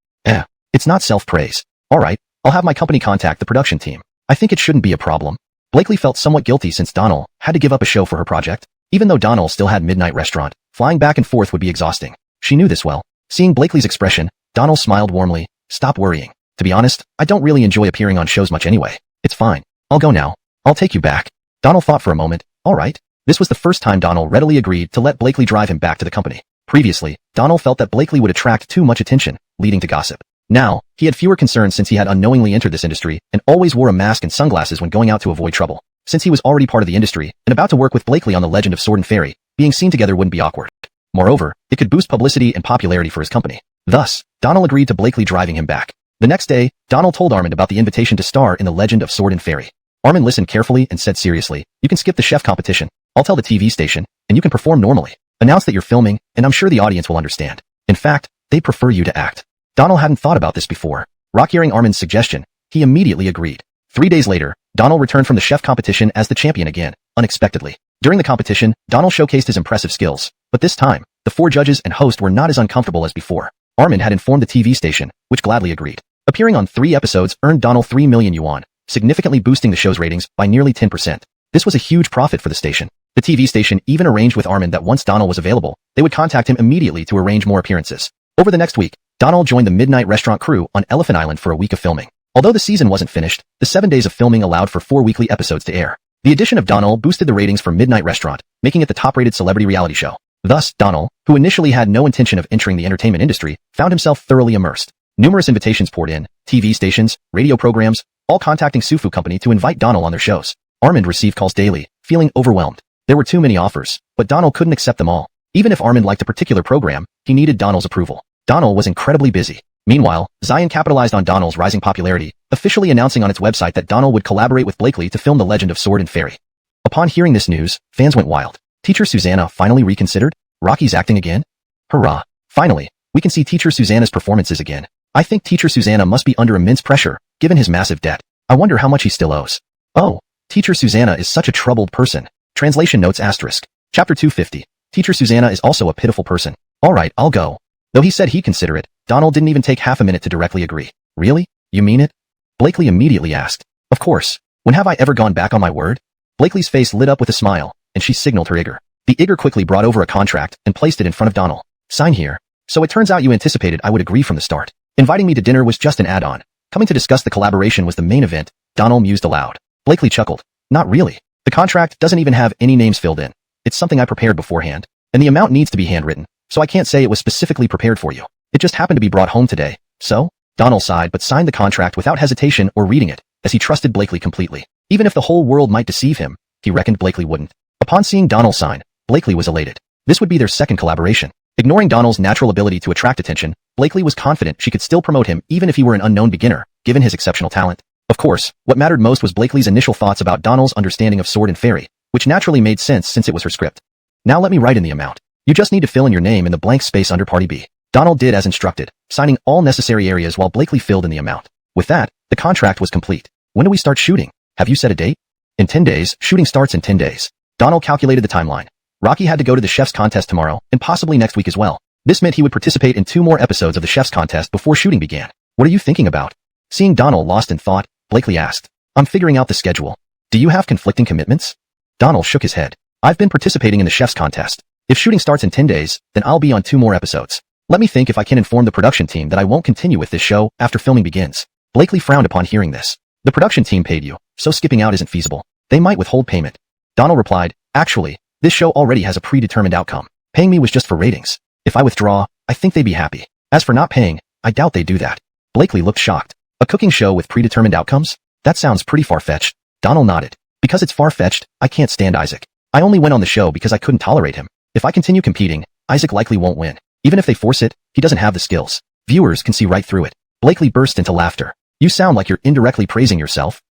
It's not self-praise. Alright, I'll have my company contact the production team. I think it shouldn't be a problem. Blakely felt somewhat guilty since Donald had to give up a show for her project. Even though Donald still had Midnight Restaurant, flying back and forth would be exhausting. She knew this well. Seeing Blakely's expression, Donald smiled warmly. Stop worrying. To be honest, I don't really enjoy appearing on shows much anyway. It's fine. I'll go now. I'll take you back. Donald thought for a moment. Alright. This was the first time Donald readily agreed to let Blakely drive him back to the company. Previously, Donald felt that Blakely would attract too much attention, leading to gossip. Now, he had fewer concerns since he had unknowingly entered this industry and always wore a mask and sunglasses when going out to avoid trouble. Since he was already part of the industry and about to work with Blakely on the legend of Sword and Fairy, being seen together wouldn't be awkward. Moreover, it could boost publicity and popularity for his company. Thus, Donald agreed to Blakely driving him back. The next day, Donald told Armand about the invitation to star in the legend of Sword and Fairy. Armand listened carefully and said seriously, you can skip the chef competition. I'll tell the TV station, and you can perform normally. Announce that you're filming, and I'm sure the audience will understand. In fact, they prefer you to act. Donald hadn't thought about this before. Hearing Armand's suggestion, he immediately agreed. 3 days later, Donald returned from the chef competition as the champion again, unexpectedly. During the competition, Donald showcased his impressive skills, but this time, the 4 judges and host were not as uncomfortable as before. Armand had informed the TV station, which gladly agreed. Appearing on 3 episodes earned Donald 3 million yuan, significantly boosting the show's ratings by nearly 10%. This was a huge profit for the station. The TV station even arranged with Armand that once Donald was available, they would contact him immediately to arrange more appearances. Over the next week, Donald joined the Midnight Restaurant crew on Elephant Island for a week of filming. Although the season wasn't finished, the 7 days of filming allowed for 4 weekly episodes to air. The addition of Donald boosted the ratings for Midnight Restaurant, making it the top-rated celebrity reality show. Thus, Donald, who initially had no intention of entering the entertainment industry, found himself thoroughly immersed. Numerous invitations poured in, TV stations, radio programs, all contacting Sufu Company to invite Donald on their shows. Armand received calls daily, feeling overwhelmed. There were too many offers, but Donald couldn't accept them all. Even if Armand liked a particular program, he needed Donald's approval. Donald was incredibly busy. Meanwhile, Zion capitalized on Donald's rising popularity, officially announcing on its website that Donald would collaborate with Blakely to film The Legend of Sword and Fairy. Upon hearing this news, fans went wild. Teacher Susanna finally reconsidered? Rocky's acting again? Hurrah. Finally, we can see Teacher Susanna's performances again. I think Teacher Susanna must be under immense pressure, given his massive debt. I wonder how much he still owes. Oh, Teacher Susanna is such a troubled person. Translation notes asterisk. Chapter 250. Teacher Susanna is also a pitiful person. Alright, I'll go. Though he said he'd consider it, Donald didn't even take half a minute to directly agree. Really? You mean it? Blakely immediately asked. Of course. When have I ever gone back on my word? Blakely's face lit up with a smile, and she signaled her Igor. The Igor quickly brought over a contract and placed it in front of Donald. Sign here. So it turns out you anticipated I would agree from the start. Inviting me to dinner was just an add-on. Coming to discuss the collaboration was the main event. Donald mused aloud. Blakely chuckled. Not really. The contract doesn't even have any names filled in. It's something I prepared beforehand, and the amount needs to be handwritten, so I can't say it was specifically prepared for you. It just happened to be brought home today. So? Donald sighed but signed the contract without hesitation or reading it, as he trusted Blakely completely. Even if the whole world might deceive him, he reckoned Blakely wouldn't. Upon seeing Donald sign, Blakely was elated. This would be their second collaboration. Ignoring Donald's natural ability to attract attention, Blakely was confident she could still promote him even if he were an unknown beginner, given his exceptional talent. Of course, what mattered most was Blakely's initial thoughts about Donald's understanding of sword and fairy, which naturally made sense since it was her script. Now let me write in the amount. You just need to fill in your name in the blank space under Party B. Donald did as instructed, signing all necessary areas while Blakely filled in the amount. With that, the contract was complete. When do we start shooting? Have you set a date? In 10 days, shooting starts in 10 days. Donald calculated the timeline. Rocky had to go to the chef's contest tomorrow, and possibly next week as well. This meant he would participate in 2 more episodes of the chef's contest before shooting began. What are you thinking about? Seeing Donald lost in thought, Blakely asked. I'm figuring out the schedule. Do you have conflicting commitments? Donald shook his head. I've been participating in the chef's contest. If shooting starts in 10 days, then I'll be on 2 more episodes. Let me think if I can inform the production team that I won't continue with this show after filming begins. Blakely frowned upon hearing this. The production team paid you, so skipping out isn't feasible. They might withhold payment. Donald replied, actually, this show already has a predetermined outcome. Paying me was just for ratings. If I withdraw, I think they'd be happy. As for not paying, I doubt they'd do that. Blakely looked shocked. A cooking show with predetermined outcomes? That sounds pretty far-fetched. Donald nodded. Because it's far-fetched, I can't stand Isaac. I only went on the show because I couldn't tolerate him. If I continue competing, Isaac likely won't win. Even if they force it, he doesn't have the skills. Viewers can see right through it. Blakely burst into laughter. You sound like you're indirectly praising yourself.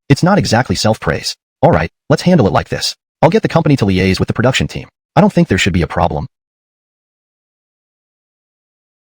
It's not exactly self-praise. Alright, let's handle it like this. I'll get the company to liaise with the production team. I don't think there should be a problem.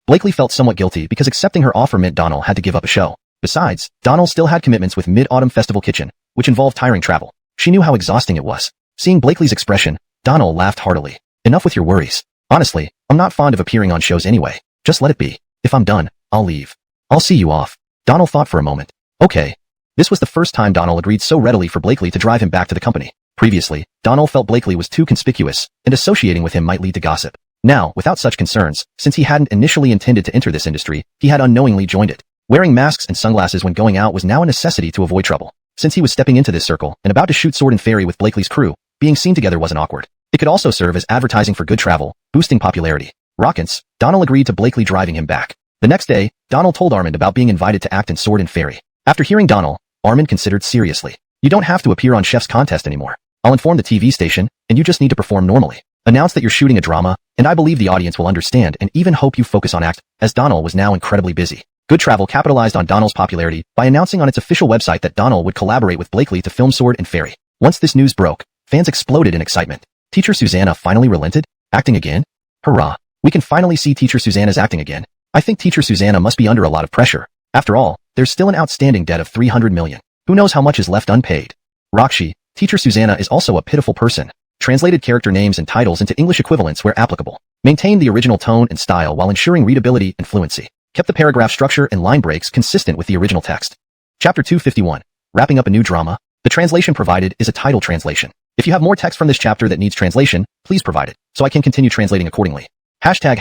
Blakely felt somewhat guilty because accepting her offer meant Donald had to give up a show. Besides, Donald still had commitments with Mid-Autumn Festival Kitchen, which involved tiring travel. She knew how exhausting it was. Seeing Blakely's expression, Donald laughed heartily. Enough with your worries. Honestly, I'm not fond of appearing on shows anyway. Just let it be. If I'm done, I'll leave. I'll see you off. Donald thought for a moment. Okay. This was the first time Donald agreed so readily for Blakely to drive him back to the company. Previously, Donald felt Blakely was too conspicuous, and associating with him might lead to gossip. Now, without such concerns, since he hadn't initially intended to enter this industry, he had unknowingly joined it. Wearing masks and sunglasses when going out was now a necessity to avoid trouble. Since he was stepping into this circle and about to shoot sword and fairy with Blakely's crew, being seen together wasn't awkward. It could also serve as advertising for good travel, boosting popularity. Rockins, Donald agreed to Blakely driving him back. The next day, Donald told Armand about being invited to act in Sword and Fairy. After hearing Donald, Armand considered seriously. You don't have to appear on Chef's Contest anymore. I'll inform the TV station, and you just need to perform normally. Announce that you're shooting a drama, and I believe the audience will understand and even hope you focus on act, as Donald was now incredibly busy. Good Travel capitalized on Donald's popularity by announcing on its official website that Donald would collaborate with Blakely to film Sword and Fairy. Once this news broke, fans exploded in excitement. Teacher Susanna finally relented? Acting again? Hurrah! We can finally see Teacher Susanna's acting again. I think Teacher Susanna must be under a lot of pressure. After all, there's still an outstanding debt of 300 million. Who knows how much is left unpaid? Rakshi, Teacher Susanna is also a pitiful person. Translated character names and titles into English equivalents where applicable. Maintained the original tone and style while ensuring readability and fluency. Kept the paragraph structure and line breaks consistent with the original text. Chapter 251. Wrapping up a new drama. The translation provided is a title translation. If you have more text from this chapter that needs translation, please provide it, so I can continue translating accordingly. Hashtag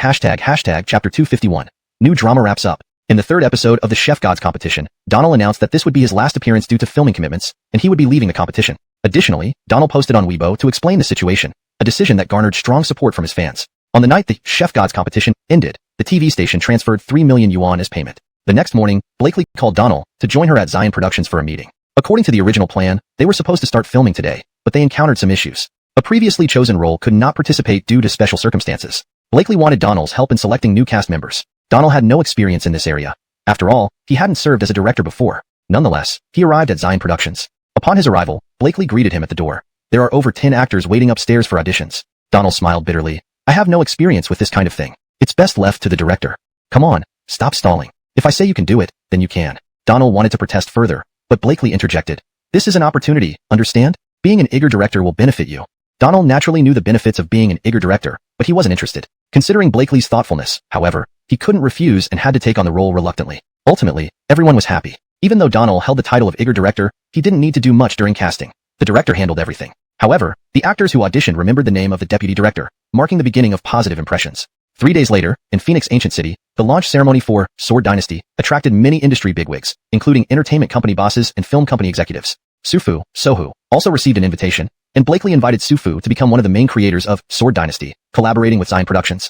Chapter 251. New drama wraps up. In the 3rd episode of the Chef Gods competition, Donald announced that this would be his last appearance due to filming commitments, and he would be leaving the competition. Additionally, Donald posted on Weibo to explain the situation, a decision that garnered strong support from his fans. On the night the Chef Gods competition ended, the TV station transferred 3 million yuan as payment. The next morning, Blakely called Donald to join her at Zion Productions for a meeting. According to the original plan, they were supposed to start filming today, but they encountered some issues. A previously chosen role could not participate due to special circumstances. Blakely wanted Donald's help in selecting new cast members. Donald had no experience in this area. After all, he hadn't served as a director before. Nonetheless, he arrived at Zion Productions. Upon his arrival, Blakely greeted him at the door. There are over 10 actors waiting upstairs for auditions. Donald smiled bitterly. I have no experience with this kind of thing. It's best left to the director. Come on, stop stalling. If I say you can do it, then you can. Donald wanted to protest further, but Blakely interjected. This is an opportunity, understand? Being an eager director will benefit you. Donald naturally knew the benefits of being an eager director, but he wasn't interested. Considering Blakely's thoughtfulness, however, he couldn't refuse and had to take on the role reluctantly. Ultimately, everyone was happy. Even though Donald held the title of eager director, he didn't need to do much during casting. The director handled everything. However, the actors who auditioned remembered the name of the deputy director, marking the beginning of positive impressions. 3 days later, in Phoenix Ancient City, the launch ceremony for Sword Dynasty attracted many industry bigwigs, including entertainment company bosses and film company executives. Sohu also received an invitation, and Blakely invited Sufu to become one of the main creators of Sword Dynasty, collaborating with Zion Productions.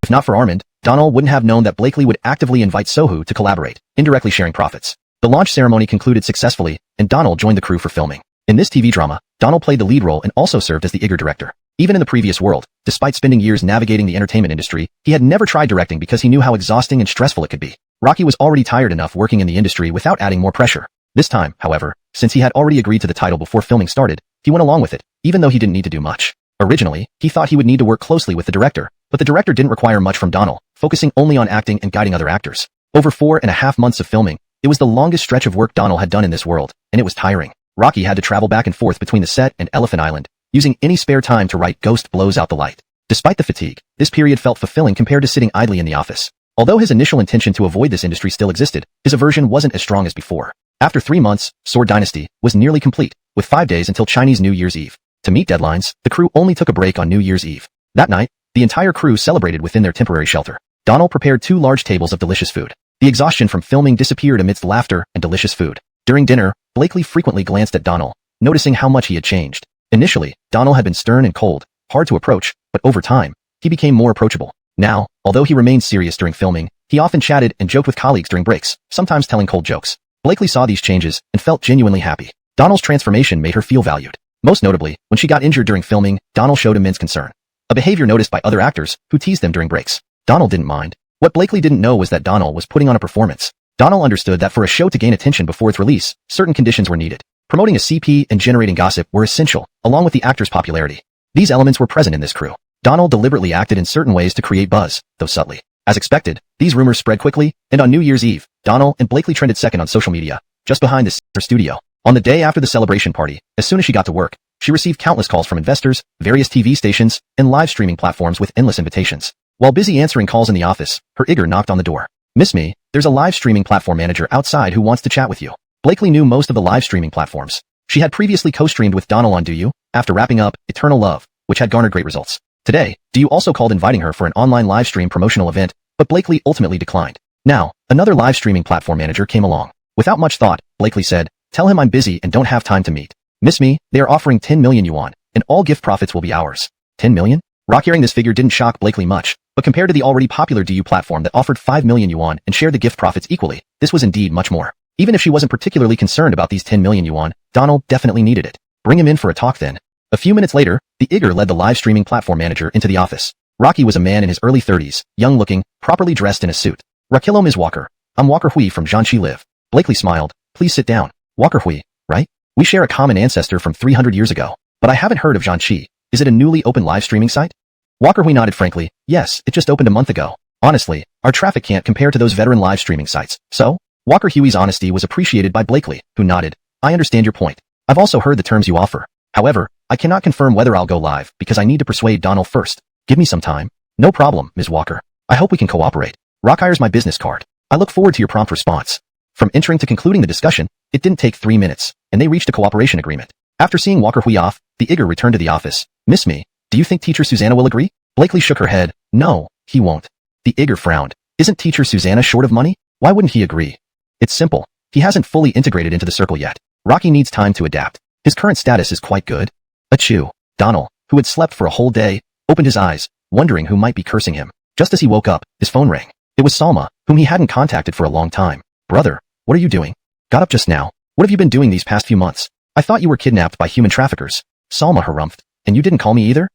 If not for Armand, Donald wouldn't have known that Blakely would actively invite Sohu to collaborate, indirectly sharing profits. The launch ceremony concluded successfully, and Donald joined the crew for filming. In this TV drama, Donald played the lead role and also served as the eager director. Even in the previous world, despite spending years navigating the entertainment industry, he had never tried directing because he knew how exhausting and stressful it could be. Rocky was already tired enough working in the industry without adding more pressure. This time, however, since he had already agreed to the title before filming started, he went along with it, even though he didn't need to do much. Originally, he thought he would need to work closely with the director, but the director didn't require much from Donald, focusing only on acting and guiding other actors. Over 4.5 months of filming, it was the longest stretch of work Donald had done in this world, and it was tiring. Rocky had to travel back and forth between the set and Elephant Island, using any spare time to write Ghost Blows Out the Light. Despite the fatigue, this period felt fulfilling compared to sitting idly in the office. Although his initial intention to avoid this industry still existed, his aversion wasn't as strong as before. After 3 months, Sword Dynasty was nearly complete, with 5 days until Chinese New Year's Eve. To meet deadlines, the crew only took a break on New Year's Eve. That night, the entire crew celebrated within their temporary shelter. Donald prepared 2 large tables of delicious food. The exhaustion from filming disappeared amidst laughter and delicious food. During dinner, Blakely frequently glanced at Donald, noticing how much he had changed. Initially, Donald had been stern and cold, hard to approach, but over time, he became more approachable. Now, although he remained serious during filming, he often chatted and joked with colleagues during breaks, sometimes telling cold jokes. Blakely saw these changes and felt genuinely happy. Donald's transformation made her feel valued. Most notably, when she got injured during filming, Donald showed immense concern. A behavior noticed by other actors, who teased them during breaks. Donald didn't mind. What Blakely didn't know was that Donald was putting on a performance. Donald understood that for a show to gain attention before its release, certain conditions were needed. Promoting a CP and generating gossip were essential, along with the actor's popularity. These elements were present in this crew. Donald deliberately acted in certain ways to create buzz, though subtly. As expected, these rumors spread quickly, and on New Year's Eve, Donald and Blakely trended second on social media, just behind the studio. On the day after the celebration party, as soon as she got to work, she received countless calls from investors, various TV stations, and live streaming platforms with endless invitations. While busy answering calls in the office, her eager knocked on the door. "Miss me, there's a live streaming platform manager outside who wants to chat with you." Blakely knew most of the live streaming platforms. She had previously co-streamed with Donald on Do You, after wrapping up Eternal Love, which had garnered great results. Today, Do You also called inviting her for an online live stream promotional event, but Blakely ultimately declined. Now, another live streaming platform manager came along. Without much thought, Blakely said, "Tell him I'm busy and don't have time to meet. Miss me, they are offering 10 million yuan, and all gift profits will be ours." 10 million? Rock hearing this figure didn't shock Blakely much, but compared to the already popular Do You platform that offered 5 million yuan and shared the gift profits equally, this was indeed much more. Even if she wasn't particularly concerned about these 10 million yuan, Donald definitely needed it. Bring him in for a talk then. A few minutes later, the eager led the live streaming platform manager into the office. Rocky was a man in his early 30s, young-looking, properly dressed in a suit. "Rakilo Ms. Walker. I'm Walker Hui from Jiangxi Live." Blakely smiled. "Please sit down." "Walker Hui, right? We share a common ancestor from 300 years ago, but I haven't heard of Jiangxi. Is it a newly open live streaming site?" Walker Hui nodded frankly. "Yes, it just opened a month ago. Honestly, our traffic can't compare to those veteran live streaming sites, so?" Walker Huey's honesty was appreciated by Blakely, who nodded. "I understand your point. I've also heard the terms you offer. However, I cannot confirm whether I'll go live because I need to persuade Donald first. Give me some time." "No problem, Ms. Walker. I hope we can cooperate. Rock hires my business card. I look forward to your prompt response." From entering to concluding the discussion, it didn't take 3 minutes, and they reached a cooperation agreement. After seeing Walker Hui off, the eager returned to the office. "Miss me, do you think Teacher Susanna will agree?" Blakely shook her head. "No, he won't." The eager frowned. "Isn't Teacher Susanna short of money? Why wouldn't he agree?" "It's simple. He hasn't fully integrated into the circle yet. Rocky needs time to adapt. His current status is quite good." Achoo. Donald, who had slept for a whole day, opened his eyes, wondering who might be cursing him. Just as he woke up, his phone rang. It was Salma, whom he hadn't contacted for a long time. "Brother, what are you doing? Got up just now. What have you been doing these past few months? I thought you were kidnapped by human traffickers." Salma harumphed. "And you didn't call me either?"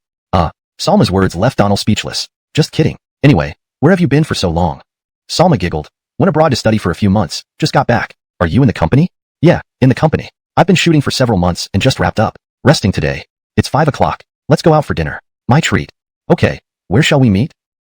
Salma's words left Donald speechless. "Just kidding. Anyway, where have you been for so long?" Salma giggled. "Went abroad to study for a few months. Just got back." "Are you in the company?" "Yeah, in the company. I've been shooting for several months and just wrapped up. Resting today. It's 5 o'clock. Let's go out for dinner. My treat." "Okay, Where shall we meet?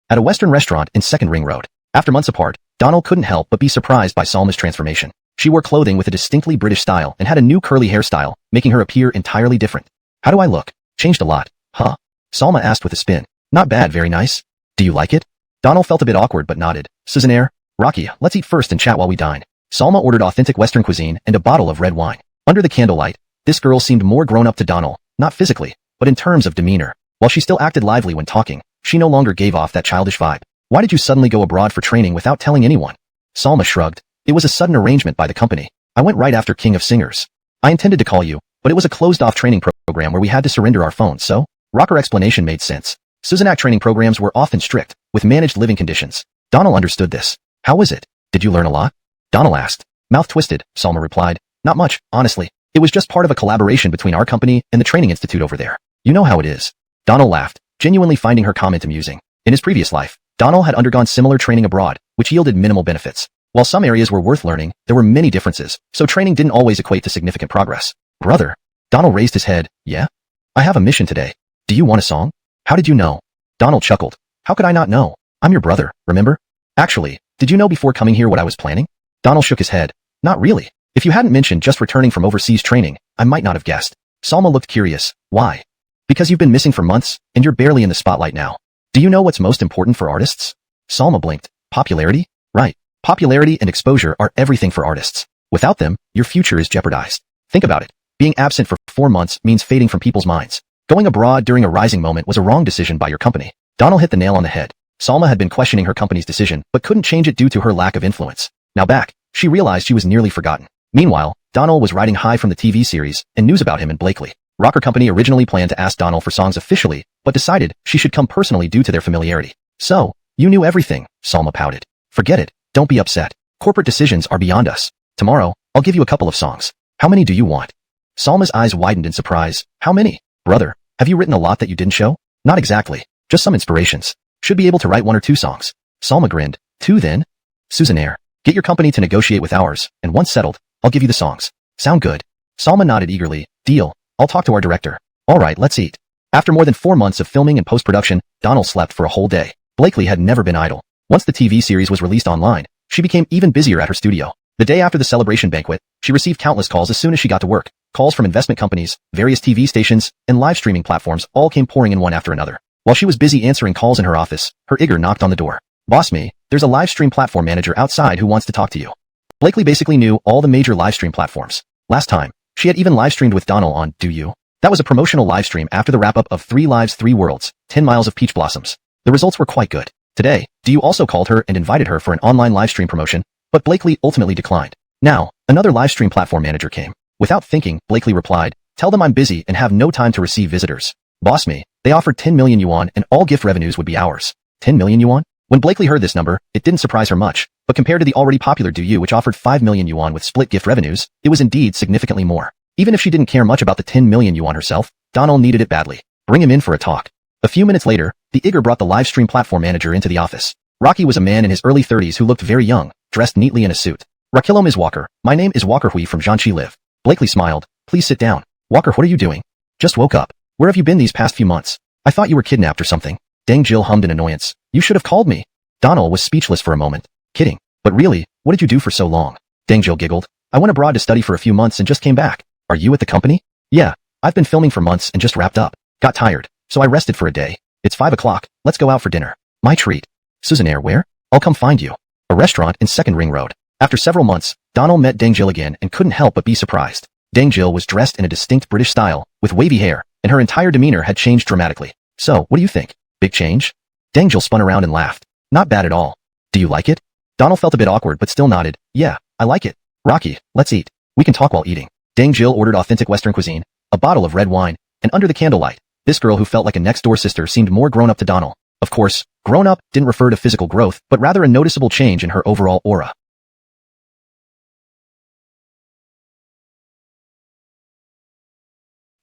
At a Western restaurant in Second Ring Road. After months apart, Donald couldn't help but be surprised by Salma's transformation. She wore clothing with a distinctly British style and had a new curly hairstyle, making her appear entirely different. How do I look? Changed a lot, huh? Salma asked with a spin. Not bad, very nice. Do you like it? Donald felt a bit awkward but nodded. Susannaire, Rocky, let's eat first and chat while we dine. Salma ordered authentic Western cuisine and a bottle of red wine. Under the candlelight, this girl seemed more grown up to Donald, not physically, but in terms of demeanor. While she still acted lively when talking, she no longer gave off that childish vibe. Why did you suddenly go abroad for training without telling anyone? Salma shrugged. It was a sudden arrangement by the company. I went right after King of Singers. I intended to call you, but it was a closed-off training program where we had to surrender our phones, so? Rocker explanation made sense. Suzanak training programs were often strict, with managed living conditions. Donald understood this. How was it? Did you learn a lot? Donald asked. Mouth twisted, Salma replied. Not much, honestly. It was just part of a collaboration between our company and the training institute over there. You know how it is. Donald laughed, genuinely finding her comment amusing. In his previous life, Donald had undergone similar training abroad, which yielded minimal benefits. While some areas were worth learning, there were many differences, so training didn't always equate to significant progress. Brother. Donald raised his head. Yeah? I have a mission today. Do you want a song? How did you know? Donald chuckled. How could I not know? I'm your brother, remember? Actually, did you know before coming here what I was planning? Donald shook his head. Not really. If you hadn't mentioned just returning from overseas training, I might not have guessed. Salma looked curious. Why? Because you've been missing for months, and you're barely in the spotlight now. Do you know what's most important for artists? Salma blinked. Popularity? Right. Popularity and exposure are everything for artists. Without them, your future is jeopardized. Think about it. Being absent for 4 months means fading from people's minds. Going abroad during a rising moment was a wrong decision by your company. Donald hit the nail on the head. Salma had been questioning her company's decision, but couldn't change it due to her lack of influence. Now back, she realized she was nearly forgotten. Meanwhile, Donald was riding high from the TV series and news about him in Blakely. Rocker Company originally planned to ask Donald for songs officially, but decided she should come personally due to their familiarity. So, you knew everything, Salma pouted. Forget it, don't be upset. Corporate decisions are beyond us. Tomorrow, I'll give you a couple of songs. How many do you want? Salma's eyes widened in surprise. How many? Brother, have you written a lot that you didn't show? Not exactly. Just some inspirations. Should be able to write 1 or 2 songs. Salma grinned. 2 then? Susannaire, get your company to negotiate with ours, and once settled, I'll give you the songs. Sound good? Salma nodded eagerly. Deal. I'll talk to our director. Alright, let's eat. After more than 4 months of filming and post-production, Donald slept for a whole day. Blakely had never been idle. Once the TV series was released online, she became even busier at her studio. The day after the celebration banquet, she received countless calls as soon as she got to work. Calls from investment companies, various TV stations, and live streaming platforms all came pouring in one after another. While she was busy answering calls in her office, her Igor knocked on the door. Boss me, there's a live stream platform manager outside who wants to talk to you. Blakely basically knew all the major live stream platforms. Last time, she had even live streamed with Donald on Do You? That was a promotional live stream after the wrap-up of 3 Lives 3 Worlds, 10 Miles of Peach Blossoms. The results were quite good. Today, Do You also called her and invited her for an online live stream promotion, but Blakely ultimately declined. Now, another live stream platform manager came. Without thinking, Blakely replied, tell them I'm busy and have no time to receive visitors. Boss me, they offered 10 million yuan and all gift revenues would be ours. 10 million yuan? When Blakely heard this number, it didn't surprise her much, but compared to the already popular Do You which offered 5 million yuan with split gift revenues, it was indeed significantly more. Even if she didn't care much about the 10 million yuan herself, Donald needed it badly. Bring him in for a talk. A few minutes later, the Igor brought the live stream platform manager into the office. Rocky was a man in his early 30s who looked very young, dressed neatly in a suit. Rakilom Ms. Walker, my name is Walker Hui from Zhanqi Live. Blakely smiled. Please sit down. Walker, what are you doing? Just woke up. Where have you been these past few months? I thought you were kidnapped or something. Deng Jill hummed in annoyance. You should have called me. Donald was speechless for a moment. Kidding. But really, what did you do for so long? Deng Jill giggled. I went abroad to study for a few months and just came back. Are you at the company? Yeah. I've been filming for months and just wrapped up. Got tired, so I rested for a day. It's 5 o'clock. Let's go out for dinner. My treat. Susannaire, where? I'll come find you. A restaurant in Second Ring Road. After several months, Donald met Deng Jill again and couldn't help but be surprised. Deng Jill was dressed in a distinct British style, with wavy hair, and her entire demeanor had changed dramatically. So, what do you think? Big change? Deng Jill spun around and laughed. Not bad at all. Do you like it? Donald felt a bit awkward but still nodded. Yeah, I like it. Rocky, let's eat. We can talk while eating. Deng Jill ordered authentic Western cuisine, a bottle of red wine, and under the candlelight, this girl who felt like a next-door sister seemed more grown up to Donald. Of course, grown up didn't refer to physical growth, but rather a noticeable change in her overall aura.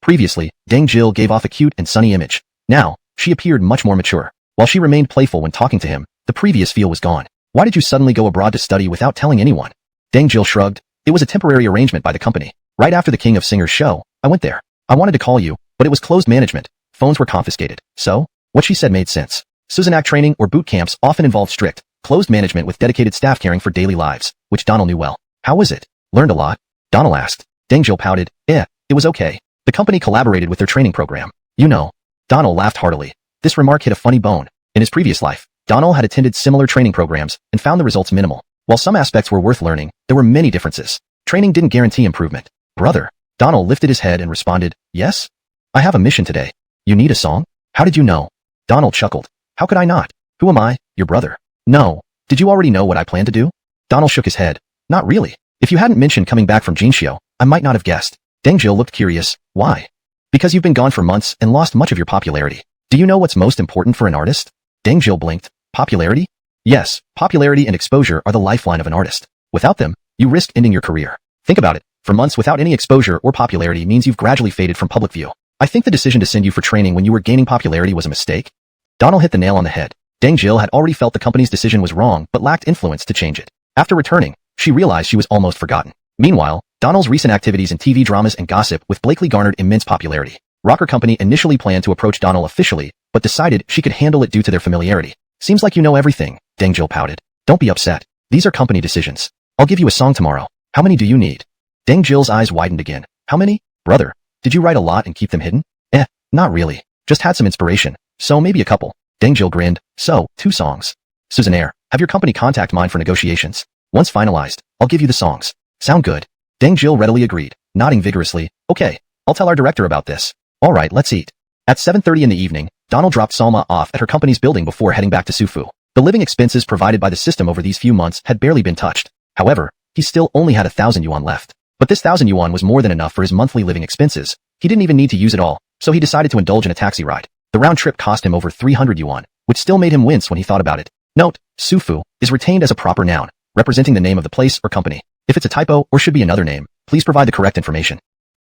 Previously, Deng Jill gave off a cute and sunny image. Now, she appeared much more mature. While she remained playful when talking to him, the previous feel was gone. Why did you suddenly go abroad to study without telling anyone? Deng Jill shrugged. It was a temporary arrangement by the company. Right after the King of Singers show, I went there. I wanted to call you, but it was closed management. Phones were confiscated. So, what she said made sense. Suzanak training or boot camps often involved strict, closed management with dedicated staff caring for daily lives, which Donald knew well. How was it? Learned a lot? Donald asked. Deng pouted. It was okay. The company collaborated with their training program. You know. Donald laughed heartily. This remark hit a funny bone. In his previous life, Donald had attended similar training programs and found the results minimal. While some aspects were worth learning, there were many differences. Training didn't guarantee improvement. Brother. Donald lifted his head and responded, yes? I have a mission today. You need a song? How did you know? Donald chuckled. How could I not? Who am I? Your brother. No. Did you already know what I planned to do? Donald shook his head. Not really. If you hadn't mentioned coming back from Jinxiu, I might not have guessed. Deng looked curious. Why? Because you've been gone for months and lost much of your popularity. Do you know what's most important for an artist? Deng blinked. Popularity? Yes, popularity and exposure are the lifeline of an artist. Without them, you risk ending your career. Think about it. For months without any exposure or popularity means you've gradually faded from public view. I think the decision to send you for training when you were gaining popularity was a mistake. Donald hit the nail on the head. Deng had already felt the company's decision was wrong but lacked influence to change it. After returning, she realized she was almost forgotten. Meanwhile, Donald's recent activities in TV dramas and gossip with Blakely garnered immense popularity. Rocker Company initially planned to approach Donald officially, but decided she could handle it due to their familiarity. Seems like you know everything, Deng pouted. Don't be upset. These are company decisions. I'll give you a song tomorrow. How many do you need? Deng eyes widened again. How many? Brother, did you write a lot and keep them hidden? Not really. Just had some inspiration. So maybe a couple. Deng grinned. So, 2 songs. Suzanair, have your company contact mine for negotiations. Once finalized, I'll give you the songs. Sound good? Deng readily agreed, nodding vigorously. Okay, I'll tell our director about this. Alright, let's eat. At 7:30 in the evening, Donald dropped Salma off at her company's building before heading back to Sufu. The living expenses provided by the system over these few months had barely been touched. However, he still only had 1,000 yuan left. But this 1,000 yuan was more than enough for his monthly living expenses. He didn't even need to use it all, so he decided to indulge in a taxi ride. The round trip cost him over 300 yuan, which still made him wince when he thought about it. Note, Sufu is retained as a proper noun, representing the name of the place or company. If it's a typo or should be another name, please provide the correct information.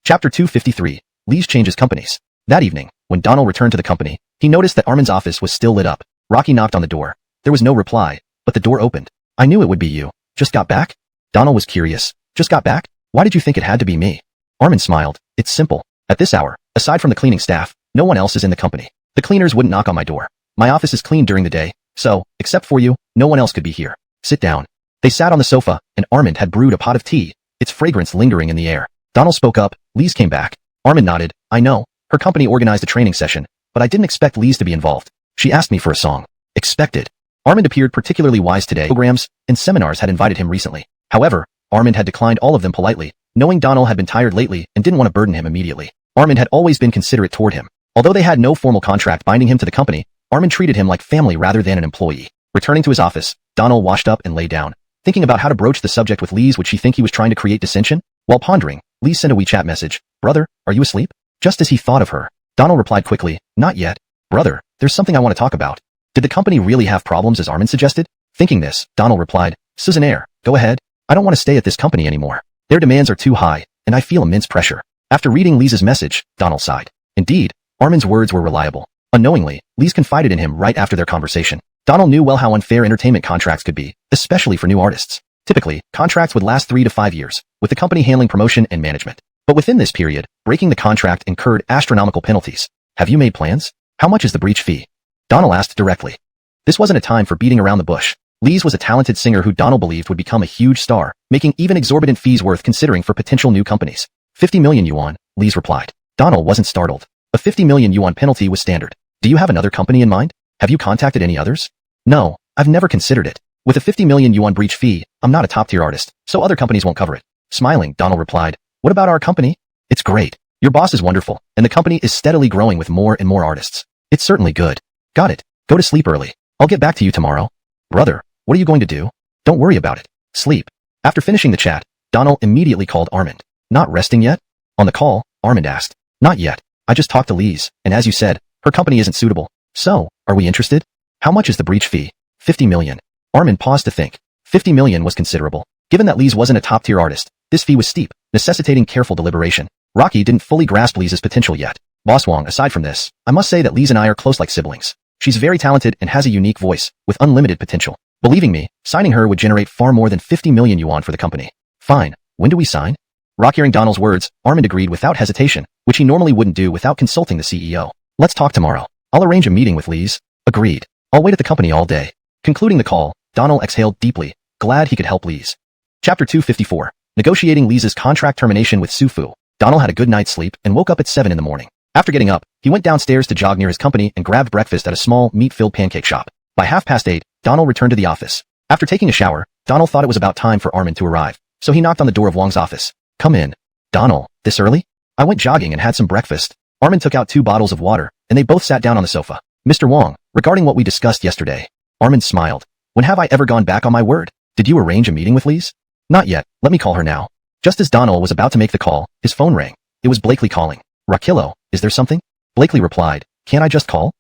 Chapter 253. Lees changes companies. That evening, when Donald returned to the company, he noticed that Armin's office was still lit up. Rocky knocked on the door. There was no reply, but the door opened. I knew it would be you. Just got back? Donald was curious. Just got back? Why did you think it had to be me? Armin smiled. It's simple. At this hour, aside from the cleaning staff, no one else is in the company. The cleaners wouldn't knock on my door. My office is cleaned during the day, so, except for you, no one else could be here. Sit down. They sat on the sofa, and Armin had brewed a pot of tea, its fragrance lingering in the air. Donald spoke up. Lees came back. Armin nodded. I know. Her company organized a training session, but I didn't expect Lees to be involved. She asked me for a song. Expected. Armin appeared particularly wise today. Programs and seminars had invited him recently. However, Armin had declined all of them politely, knowing Donald had been tired lately and didn't want to burden him immediately. Armin had always been considerate toward him. Although they had no formal contract binding him to the company, Armin treated him like family rather than an employee. Returning to his office, Donald washed up and lay down, thinking about how to broach the subject with Lees. Would she think he was trying to create dissension? While pondering, Lees sent a WeChat message. Brother, are you asleep? Just as he thought of her, Donald replied quickly, not yet. Brother, there's something I want to talk about. Did the company really have problems as Armin suggested? Thinking this, Donald replied, Suzanair, go ahead. I don't want to stay at this company anymore. Their demands are too high, and I feel immense pressure. After reading Lees's message, Donald sighed. Indeed, Armin's words were reliable. Unknowingly, Lees confided in him right after their conversation. Donald knew well how unfair entertainment contracts could be, especially for new artists. Typically, contracts would last 3 to 5 years, with the company handling promotion and management. But within this period, breaking the contract incurred astronomical penalties. Have you made plans? How much is the breach fee? Donald asked directly. This wasn't a time for beating around the bush. Lees was a talented singer who Donald believed would become a huge star, making even exorbitant fees worth considering for potential new companies. 50 million yuan, Lees replied. Donald wasn't startled. A 50 million yuan penalty was standard. Do you have another company in mind? Have you contacted any others? No, I've never considered it. With a 50 million yuan breach fee, I'm not a top-tier artist, so other companies won't cover it. Smiling, Donald replied, what about our company? It's great. Your boss is wonderful, and the company is steadily growing with more and more artists. It's certainly good. Got it. Go to sleep early. I'll get back to you tomorrow. Brother, what are you going to do? Don't worry about it. Sleep. After finishing the chat, Donald immediately called Armand. Not resting yet? On the call, Armand asked. Not yet. I just talked to Lees, and as you said, her company isn't suitable. So, are we interested? How much is the breach fee? 50 million. Armand paused to think. 50 million was considerable. Given that Lees wasn't a top-tier artist, this fee was steep, necessitating careful deliberation. Rocky didn't fully grasp Lees's potential yet. Boss Wong, aside from this, I must say that Lees and I are close like siblings. She's very talented and has a unique voice, with unlimited potential. Believing me, signing her would generate far more than 50 million yuan for the company. Fine. When do we sign? Rock hearing Donald's words, Armand agreed without hesitation, which he normally wouldn't do without consulting the CEO. Let's talk tomorrow. I'll arrange a meeting with Lees. Agreed. I'll wait at the company all day. Concluding the call, Donald exhaled deeply, glad he could help Lise. Chapter 254. Negotiating Lise's contract termination with Sufu. Donald had a good night's sleep and woke up at 7 in the morning. After getting up, he went downstairs to jog near his company and grabbed breakfast at a small, meat-filled pancake shop. By 8:30, Donald returned to the office. After taking a shower, Donald thought it was about time for Armin to arrive, so he knocked on the door of Wang's office. Come in. Donald, this early? I went jogging and had some breakfast. Armin took out 2 bottles of water, and they both sat down on the sofa. Mr. Wang, regarding what we discussed yesterday. Armin smiled. When have I ever gone back on my word? Did you arrange a meeting with Lise? Not yet, let me call her now. Just as Donald was about to make the call, his phone rang. It was Blakely calling. Rakillo, is there something? Blakely replied, can't I just call?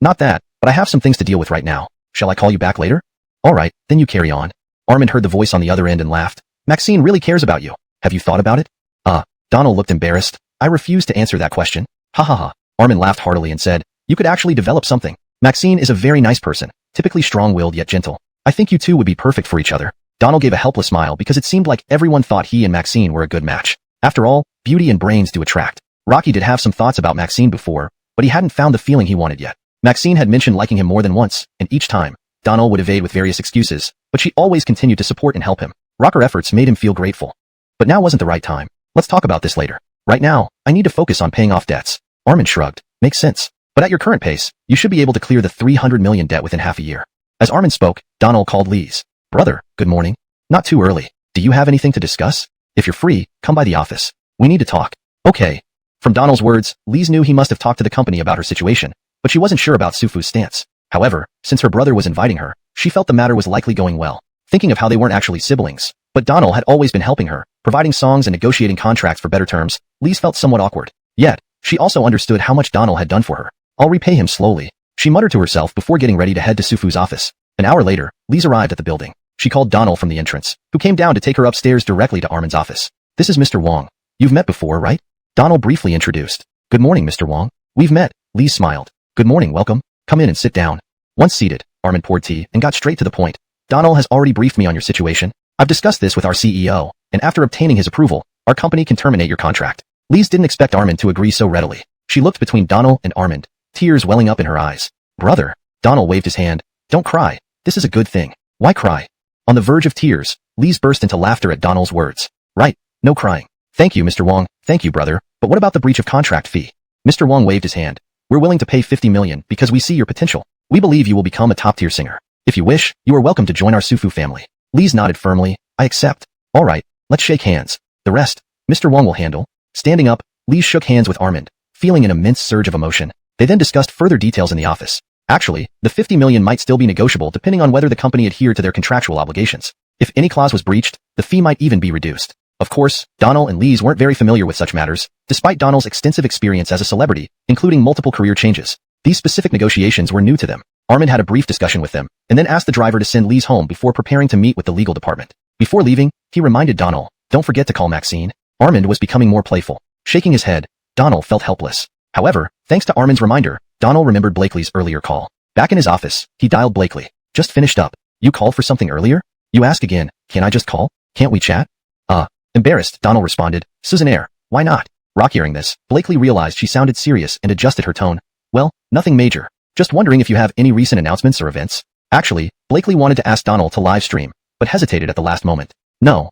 Not that, but I have some things to deal with right now. Shall I call you back later? Alright, then you carry on. Armin heard the voice on the other end and laughed. Maxine really cares about you. Have you thought about it? Donald looked embarrassed. I refuse to answer that question. Ha ha ha. Armin laughed heartily and said, you could actually develop something. Maxine is a very nice person, typically strong-willed yet gentle. I think you two would be perfect for each other. Donald gave a helpless smile because it seemed like everyone thought he and Maxine were a good match. After all, beauty and brains do attract. Rocky did have some thoughts about Maxine before, but he hadn't found the feeling he wanted yet. Maxine had mentioned liking him more than once, and each time, Donald would evade with various excuses, but she always continued to support and help him. Rocker efforts made him feel grateful. But now wasn't the right time. Let's talk about this later. Right now, I need to focus on paying off debts. Armin shrugged. Makes sense. But at your current pace, you should be able to clear the 300 million debt within half a year. As Armin spoke, Donald called Lise. Brother, good morning. Not too early. Do you have anything to discuss? If you're free, come by the office. We need to talk. Okay. From Donald's words, Lise knew he must have talked to the company about her situation, but she wasn't sure about Sufu's stance. However, since her brother was inviting her, she felt the matter was likely going well. Thinking of how they weren't actually siblings, but Donald had always been helping her, providing songs and negotiating contracts for better terms, Lise felt somewhat awkward. Yet, she also understood how much Donald had done for her. I'll repay him slowly, she muttered to herself before getting ready to head to Sufu's office. An hour later, Lise arrived at the building. She called Donald from the entrance, who came down to take her upstairs directly to Armin's office. This is Mr. Wang. You've met before, right? Donald briefly introduced. Good morning, Mr. Wang. We've met. Lise smiled. Good morning, welcome. Come in and sit down. Once seated, Armin poured tea and got straight to the point. Donald has already briefed me on your situation. I've discussed this with our CEO, and after obtaining his approval, our company can terminate your contract. Lise didn't expect Armin to agree so readily. She looked between Donald and Armin, tears welling up in her eyes. Brother. Donald waved his hand. Don't cry. This is a good thing. Why cry? On the verge of tears, Lise burst into laughter at Donald's words. Right. No crying. Thank you, Mr. Wang. Thank you, brother. But what about the breach of contract fee? Mr. Wang waved his hand. We're willing to pay 50 million because we see your potential. We believe you will become a top-tier singer. If you wish, you are welcome to join our Sufu family. Lise nodded firmly. I accept. All right, let's shake hands. The rest, Mr. Wang will handle. Standing up, Lise shook hands with Armin, feeling an immense surge of emotion. They then discussed further details in the office. Actually, the 50 million might still be negotiable depending on whether the company adhered to their contractual obligations. If any clause was breached, the fee might even be reduced. Of course, Donald and Lise weren't very familiar with such matters, despite Donald's extensive experience as a celebrity, including multiple career changes. These specific negotiations were new to them. Armin had a brief discussion with them, and then asked the driver to send Lise home before preparing to meet with the legal department. Before leaving, he reminded Donald, don't forget to call Maxine. Armin was becoming more playful. Shaking his head, Donald felt helpless. However, thanks to Armin's reminder, Donald remembered Blakely's earlier call. Back in his office, he dialed Blakely. Just finished up. You called for something earlier? You ask again, can I just call? Can't we chat? Embarrassed, Donald responded. Susannaire, why not? Rock hearing this, Blakely realized she sounded serious and adjusted her tone. Well, nothing major. Just wondering if you have any recent announcements or events. Actually, Blakely wanted to ask Donald to live stream, but hesitated at the last moment. No.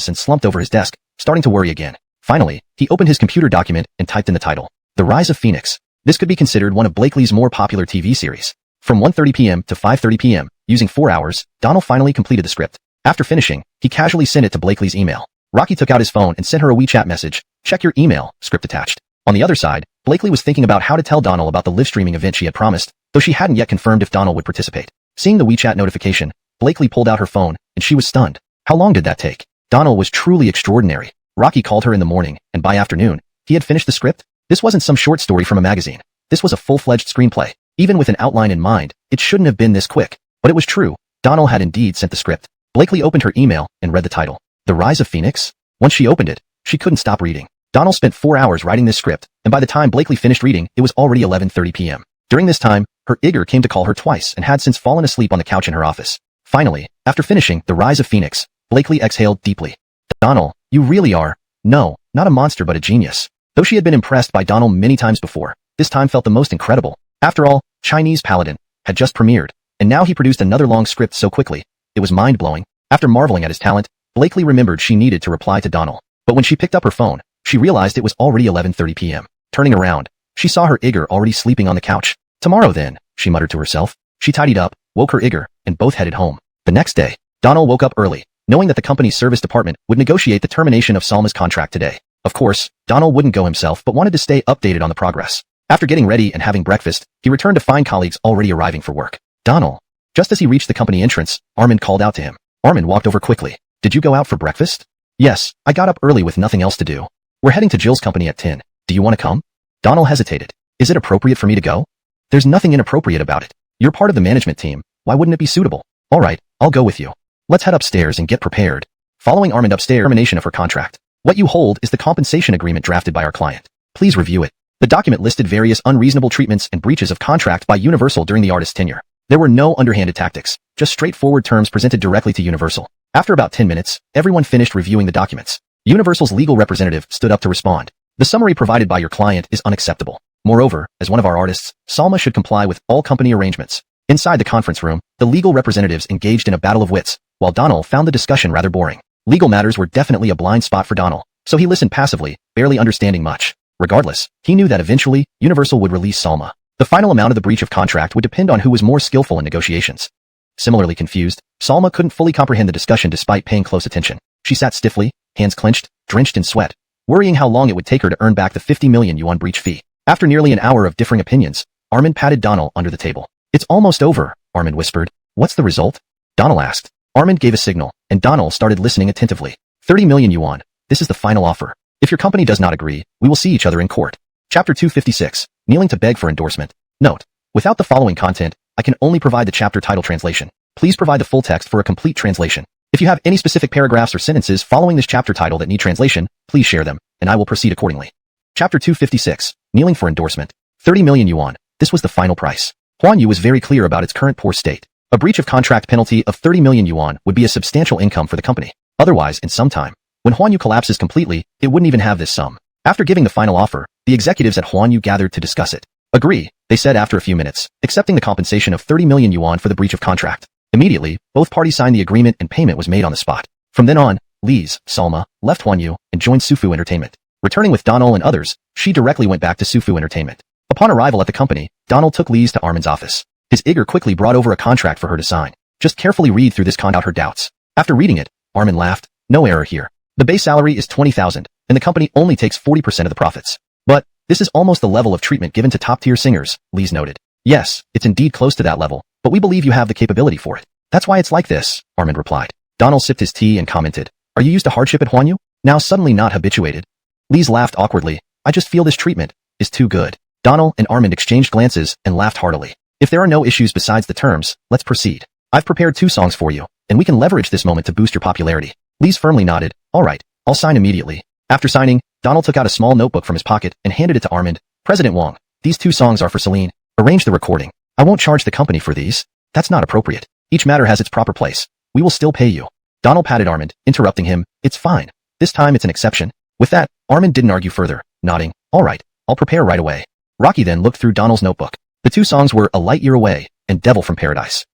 And slumped over his desk, starting to worry again. Finally, he opened his computer document and typed in the title. The Rise of Phoenix. This could be considered one of Blakely's more popular TV series. From 1:30 p.m. to 5:30 p.m., using 4 hours, Donald finally completed the script. After finishing, he casually sent it to Blakely's email. Rocky took out his phone and sent her a WeChat message. Check your email, script attached. On the other side, Blakely was thinking about how to tell Donald about the live streaming event she had promised, though she hadn't yet confirmed if Donald would participate. Seeing the WeChat notification, Blakely pulled out her phone, and she was stunned. How long did that take? Donald was truly extraordinary. Rocky called her in the morning, and by afternoon, he had finished the script. This wasn't some short story from a magazine. This was a full-fledged screenplay. Even with an outline in mind, it shouldn't have been this quick. But it was true. Donald had indeed sent the script. Blakely opened her email and read the title. The Rise of Phoenix? Once she opened it, she couldn't stop reading. Donald spent 4 hours writing this script, and by the time Blakely finished reading, it was already 11:30 p.m. During this time, her Igor came to call her twice and had since fallen asleep on the couch in her office. Finally, after finishing The Rise of Phoenix, Blakely exhaled deeply. Donald, you really are, no, not a monster but a genius. Though she had been impressed by Donald many times before, this time felt the most incredible. After all, Chinese paladin, had just premiered, and now he produced another long script so quickly. It was mind-blowing. After marveling at his talent, Blakely remembered she needed to reply to Donald. But when she picked up her phone, she realized it was already 11:30 p.m. Turning around, she saw her Igor already sleeping on the couch. Tomorrow then, she muttered to herself. She tidied up, woke her Igor, and both headed home. The next day, Donald woke up early, knowing that the company's service department would negotiate the termination of Salma's contract today. Of course, Donald wouldn't go himself but wanted to stay updated on the progress. After getting ready and having breakfast, he returned to find colleagues already arriving for work. Donald. Just as he reached the company entrance, Armand called out to him. Armand walked over quickly. Did you go out for breakfast? Yes, I got up early with nothing else to do. We're heading to Jill's company at 10. Do you want to come? Donald hesitated. Is it appropriate for me to go? There's nothing inappropriate about it. You're part of the management team. Why wouldn't it be suitable? All right, I'll go with you. Let's head upstairs and get prepared. Following Armand upstairs, termination of her contract. What you hold is the compensation agreement drafted by our client. Please review it. The document listed various unreasonable treatments and breaches of contract by Universal during the artist's tenure. There were no underhanded tactics, just straightforward terms presented directly to Universal. After about 10 minutes, everyone finished reviewing the documents. Universal's legal representative stood up to respond. The summary provided by your client is unacceptable. Moreover, as one of our artists, Salma should comply with all company arrangements. Inside the conference room, the legal representatives engaged in a battle of wits, while Donald found the discussion rather boring. Legal matters were definitely a blind spot for Donald, so he listened passively, barely understanding much. Regardless, he knew that eventually, Universal would release Salma. The final amount of the breach of contract would depend on who was more skillful in negotiations. Similarly confused, Salma couldn't fully comprehend the discussion despite paying close attention. She sat stiffly, hands clenched, drenched in sweat, worrying how long it would take her to earn back the 50 million yuan breach fee. After nearly an hour of differing opinions, Armand patted Donald under the table. It's almost over, Armand whispered. What's the result? Donald asked. Armand gave a signal, and Donald started listening attentively. 30 million yuan. This is the final offer. If your company does not agree, we will see each other in court. Chapter 256. Kneeling to beg for endorsement. Note. Without the following content, I can only provide the chapter title translation. Please provide the full text for a complete translation. If you have any specific paragraphs or sentences following this chapter title that need translation, please share them, and I will proceed accordingly. Chapter 256. Kneeling for endorsement. 30 million yuan. This was the final price. Huan Yu was very clear about its current poor state. A breach of contract penalty of 30 million yuan would be a substantial income for the company. Otherwise, in some time, when Huan Yu collapses completely, it wouldn't even have this sum. After giving the final offer, the executives at Huan Yu gathered to discuss it. Agree, they said after a few minutes, accepting the compensation of 30 million yuan for the breach of contract. Immediately, both parties signed the agreement and payment was made on the spot. From then on, Lise, Salma, left Huan Yu and joined Sufu Entertainment. Returning with Donald and others, she directly went back to Sufu Entertainment. Upon arrival at the company, Donald took Lise to Armand's office. His Igor quickly brought over a contract for her to sign. Just carefully read through this contract out her doubts. After reading it, Armand laughed. No error here. The base salary is 20,000, and the company only takes 40% of the profits. But, this is almost the level of treatment given to top-tier singers, Lise noted. Yes, it's indeed close to that level, but we believe you have the capability for it. That's why it's like this, Armand replied. Donald sipped his tea and commented. Are you used to hardship at Huan Yu? Now suddenly not habituated. Lise laughed awkwardly. I just feel this treatment is too good. Donald and Armand exchanged glances and laughed heartily. If there are no issues besides the terms, let's proceed. I've prepared 2 songs for you, and we can leverage this moment to boost your popularity. Lise firmly nodded. All right, I'll sign immediately. After signing, Donald took out a small notebook from his pocket and handed it to Armand. President Wang, these 2 songs are for Celine. Arrange the recording. I won't charge the company for these. That's not appropriate. Each matter has its proper place. We will still pay you. Donald patted Armand, interrupting him. It's fine. This time it's an exception. With that, Armand didn't argue further, nodding. All right, I'll prepare right away. Rocky then looked through Donald's notebook. The 2 songs were A Light Year Away and Devil from Paradise.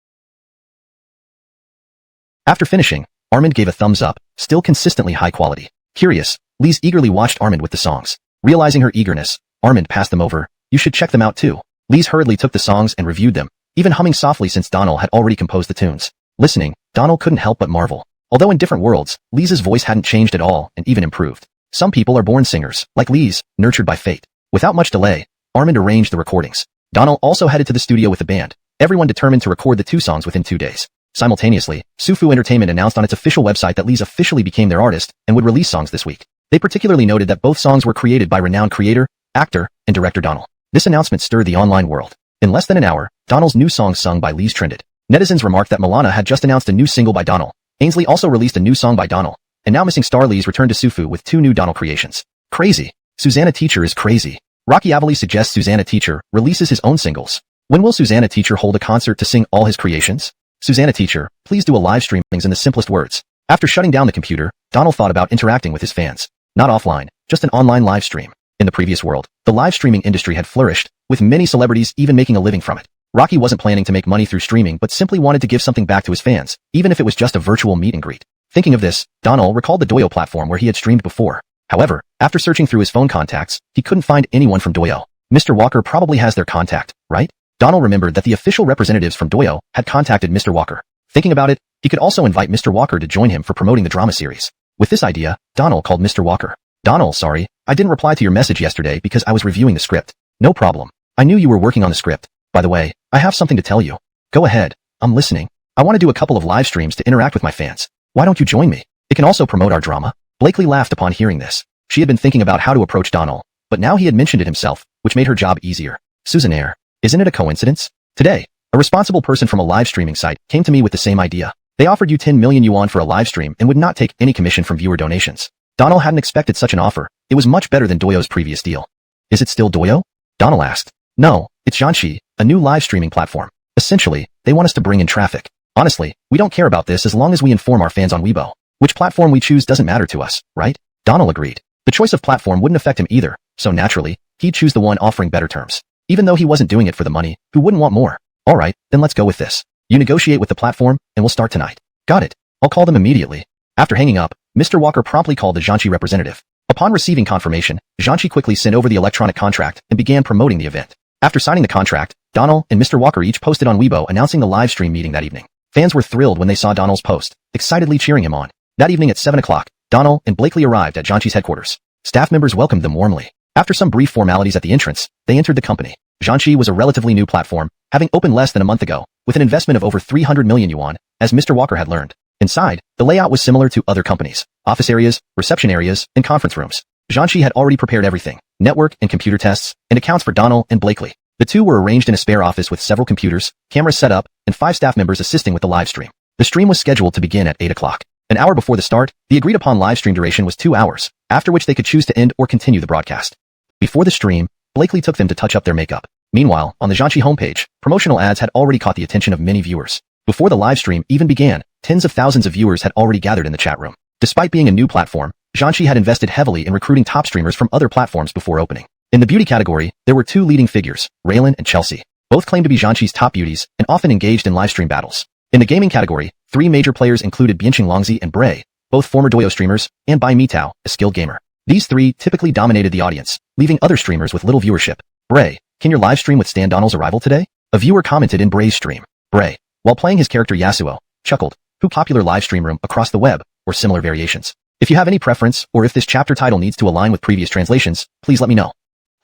After finishing, Armand gave a thumbs up, still consistently high quality. Curious, Lise eagerly watched Armand with the songs. Realizing her eagerness, Armand passed them over. You should check them out too. Lise hurriedly took the songs and reviewed them, even humming softly since Donald had already composed the tunes. Listening, Donald couldn't help but marvel. Although in different worlds, Lise's voice hadn't changed at all and even improved. Some people are born singers, like Lise, nurtured by fate. Without much delay, Armand arranged the recordings. Donald also headed to the studio with the band, everyone determined to record the 2 songs within 2 days. Simultaneously, Sufu Entertainment announced on its official website that Lise officially became their artist and would release songs this week. They particularly noted that both songs were created by renowned creator, actor, and director Donald. This announcement stirred the online world. In less than an hour, Donald's new song sung by Lise trended. Netizens remarked that Milana had just announced a new single by Donald. Ainsley also released a new song by Donald. And now missing star Lise returned to Sufu with 2 new Donald creations. Crazy. Susanna Teacher is crazy. Rocky Avali suggests Susanna Teacher releases his own singles. When will Susanna Teacher hold a concert to sing all his creations? Susanna Teacher, please do a live stream in the simplest words. After shutting down the computer, Donald thought about interacting with his fans. Not offline, just an online live stream. In the previous world, the live streaming industry had flourished, with many celebrities even making a living from it. Rocky wasn't planning to make money through streaming but simply wanted to give something back to his fans, even if it was just a virtual meet and greet. Thinking of this, Donald recalled the Doyo platform where he had streamed before. However, after searching through his phone contacts, he couldn't find anyone from Doyo. Mr. Walker probably has their contact, right? Donald remembered that the official representatives from Doyo had contacted Mr. Walker. Thinking about it, he could also invite Mr. Walker to join him for promoting the drama series. With this idea, Donald called Mr. Walker. Donald, sorry, I didn't reply to your message yesterday because I was reviewing the script. No problem. I knew you were working on the script. By the way, I have something to tell you. Go ahead. I'm listening. I want to do a couple of live streams to interact with my fans. Why don't you join me? It can also promote our drama. Blakely laughed upon hearing this. She had been thinking about how to approach Donald, but now he had mentioned it himself, which made her job easier. Suzanaire. Isn't it a coincidence? Today, a responsible person from a live streaming site came to me with the same idea. They offered you 10 million yuan for a live stream and would not take any commission from viewer donations. Donald hadn't expected such an offer. It was much better than Doyo's previous deal. Is it still Doyo? Donald asked. No, it's Zhanchi, a new live streaming platform. Essentially, they want us to bring in traffic. Honestly, we don't care about this as long as we inform our fans on Weibo. Which platform we choose doesn't matter to us, right? Donald agreed. The choice of platform wouldn't affect him either, so naturally, he'd choose the one offering better terms. Even though he wasn't doing it for the money, who wouldn't want more? Alright, then let's go with this. You negotiate with the platform, and we'll start tonight. Got it. I'll call them immediately. After hanging up, Mr. Walker promptly called the Zhanchi representative. Upon receiving confirmation, Zhanchi quickly sent over the electronic contract and began promoting the event. After signing the contract, Donald and Mr. Walker each posted on Weibo announcing the live stream meeting that evening. Fans were thrilled when they saw Donald's post, excitedly cheering him on. That evening at 7 o'clock, Donald and Blakely arrived at Zhanchi's headquarters. Staff members welcomed them warmly. After some brief formalities at the entrance, they entered the company. Zhanchi was a relatively new platform, having opened less than a month ago, with an investment of over 300 million yuan, as Mr. Walker had learned. Inside, the layout was similar to other companies. Office areas, reception areas, and conference rooms. Zhanchi had already prepared everything, network and computer tests, and accounts for Donald and Blakely. The two were arranged in a spare office with several computers, cameras set up, and 5 staff members assisting with the live stream. The stream was scheduled to begin at 8 o'clock. An hour before the start, the agreed-upon live stream duration was 2 hours, after which they could choose to end or continue the broadcast. Before the stream, Blakely took them to touch up their makeup. Meanwhile, on the Zhanchi homepage, promotional ads had already caught the attention of many viewers. Before the live stream even began, tens of thousands of viewers had already gathered in the chat room. Despite being a new platform, Zhanchi had invested heavily in recruiting top streamers from other platforms before opening. In the beauty category, there were 2 leading figures, Raylan and Chelsea. Both claimed to be Zhanchi's top beauties and often engaged in live stream battles. In the gaming category, 3 major players included Bianqing Longzi and Bray, both former Doyo streamers, and Bai Mitao, a skilled gamer. These 3 typically dominated the audience, leaving other streamers with little viewership. Bray, can your live stream withstand Donald's arrival today? A viewer commented in Bray's stream. Bray, while playing his character Yasuo, chuckled, who popular live stream room across the web, or similar variations. If you have any preference, or if this chapter title needs to align with previous translations, please let me know.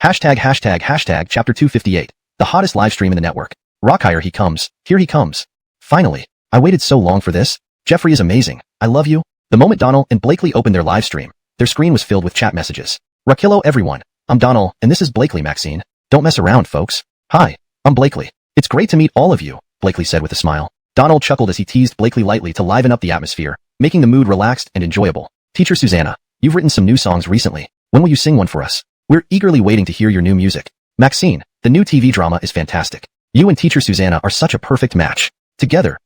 Hashtag chapter 258, the hottest live stream in the network. Rockire he comes, here he comes. Finally, I waited so long for this. Jeffrey is amazing, I love you. The moment Donald and Blakely opened their live stream, their screen was filled with chat messages. Rakillo everyone, I'm Donald, and this is Blakely Maxine. Don't mess around folks. Hi, I'm Blakely. It's great to meet all of you, Blakely said with a smile. Donald chuckled as he teased Blakely lightly to liven up the atmosphere, making the mood relaxed and enjoyable. Teacher Susanna, you've written some new songs recently. When will you sing one for us? We're eagerly waiting to hear your new music. Maxine, the new TV drama is fantastic. You and Teacher Susanna are such a perfect match. Together.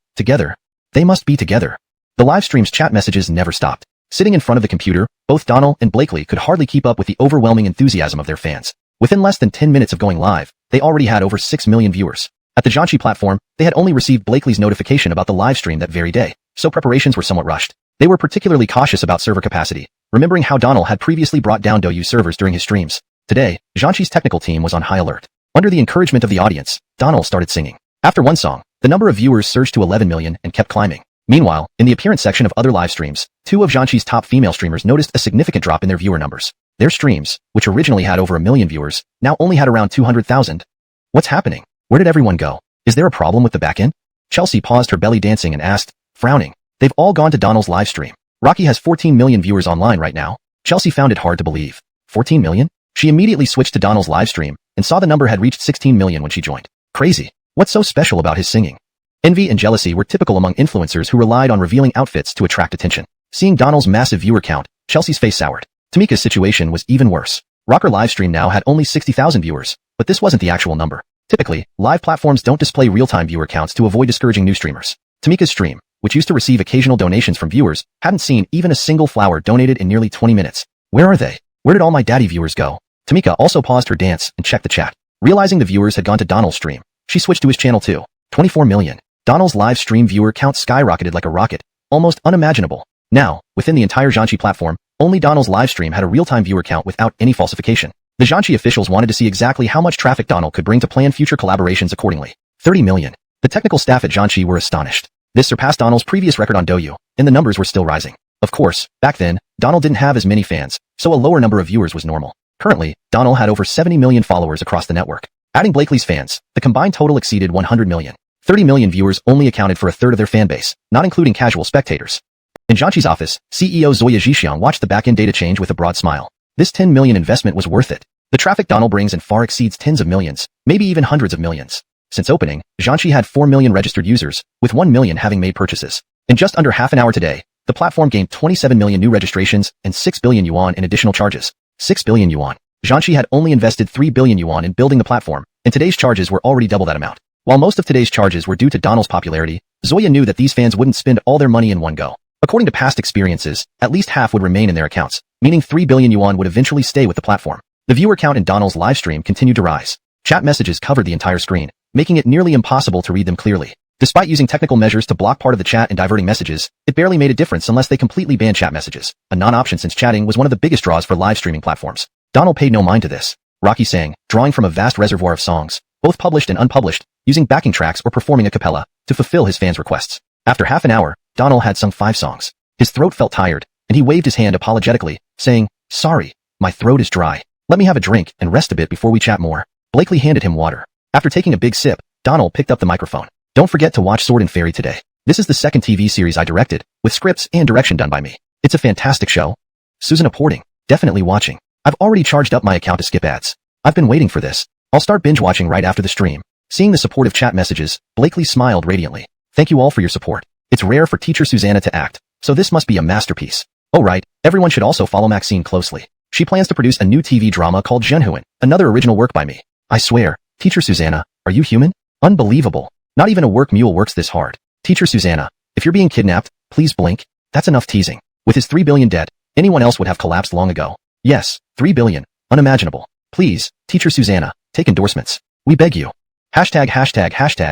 They must be together. The live stream's chat messages never stopped. Sitting in front of the computer, both Donald and Blakely could hardly keep up with the overwhelming enthusiasm of their fans. Within less than 10 minutes of going live, they already had over 6 million viewers. At the Zhanchi platform, they had only received Blakely's notification about the live stream that very day, so preparations were somewhat rushed. They were particularly cautious about server capacity, remembering how Donald had previously brought down Douyu servers during his streams. Today, Zhanchi's technical team was on high alert. Under the encouragement of the audience, Donald started singing. After one song, the number of viewers surged to 11 million and kept climbing. Meanwhile, in the appearance section of other live streams, 2 of Zhanchi's top female streamers noticed a significant drop in their viewer numbers. Their streams, which originally had over 1 million viewers, now only had around 200,000. What's happening? Where did everyone go? Is there a problem with the backend? Chelsea paused her belly dancing and asked, frowning. They've all gone to Donald's live stream. Rocky has 14 million viewers online right now. Chelsea found it hard to believe. 14 million? She immediately switched to Donald's live stream and saw the number had reached 16 million when she joined. Crazy. What's so special about his singing? Envy and jealousy were typical among influencers who relied on revealing outfits to attract attention. Seeing Donald's massive viewer count, Chelsea's face soured. Tamika's situation was even worse. Rocker livestream now had only 60,000 viewers, but this wasn't the actual number. Typically, live platforms don't display real-time viewer counts to avoid discouraging new streamers. Tamika's stream, which used to receive occasional donations from viewers, hadn't seen even a single flower donated in nearly 20 minutes. Where are they? Where did all my daddy viewers go? Tamika also paused her dance and checked the chat. Realizing the viewers had gone to Donald's stream, She switched to his channel too. 24 million. Donald's live stream viewer count skyrocketed like a rocket. Almost unimaginable. Now, within the entire Zhanchi platform, only Donald's live stream had a real-time viewer count without any falsification. The Zhanchi officials wanted to see exactly how much traffic Donald could bring to plan future collaborations accordingly. 30 million. The technical staff at Zhanchi were astonished. This surpassed Donald's previous record on Douyu, and the numbers were still rising. Of course, back then, Donald didn't have as many fans, so a lower number of viewers was normal. Currently, Donald had over 70 million followers across the network. Adding Blakely's fans, the combined total exceeded 100 million. 30 million viewers only accounted for a third of their fan base, not including casual spectators. In Zhanchi's office, CEO Zoya Zhixiang watched the back-end data change with a broad smile. This 10 million investment was worth it. The traffic Donald brings in far exceeds tens of millions, maybe even hundreds of millions. Since opening, Zhanchi had 4 million registered users, with 1 million having made purchases. In just under half an hour today, the platform gained 27 million new registrations and 6 billion yuan in additional charges. 6 billion yuan. Zhanchi had only invested 3 billion yuan in building the platform, and today's charges were already double that amount. While most of today's charges were due to Donald's popularity, Zoya knew that these fans wouldn't spend all their money in one go. According to past experiences, at least half would remain in their accounts, meaning 3 billion yuan would eventually stay with the platform. The viewer count in Donald's live stream continued to rise. Chat messages covered the entire screen, making it nearly impossible to read them clearly. Despite using technical measures to block part of the chat and diverting messages, it barely made a difference unless they completely banned chat messages, a non-option since chatting was one of the biggest draws for live streaming platforms. Donald paid no mind to this. Rocky sang, drawing from a vast reservoir of songs, both published and unpublished, using backing tracks or performing a cappella, to fulfill his fans' requests. After half an hour, Donald had sung 5 songs. His throat felt tired, and he waved his hand apologetically, saying, "Sorry, my throat is dry. Let me have a drink and rest a bit before we chat more." Blakely handed him water. After taking a big sip, Donald picked up the microphone. "Don't forget to watch Sword and Fairy today. This is the second TV series I directed, with scripts and direction done by me. It's a fantastic show." Susan Porting, definitely watching. "I've already charged up my account to skip ads. I've been waiting for this. I'll start binge watching right after the stream." Seeing the supportive chat messages, Blakely smiled radiantly. "Thank you all for your support. It's rare for teacher Susanna to act, so this must be a masterpiece. Oh right, everyone should also follow Maxine closely. She plans to produce a new TV drama called Zhenhuan, another original work by me. I swear, teacher Susanna, are you human? Unbelievable. Not even a work mule works this hard. Teacher Susanna, if you're being kidnapped, please blink. That's enough teasing. With his 3 billion debt, anyone else would have collapsed long ago. Yes, 3 billion. Unimaginable. Please, teacher Susanna, take endorsements. We beg you." Hashtag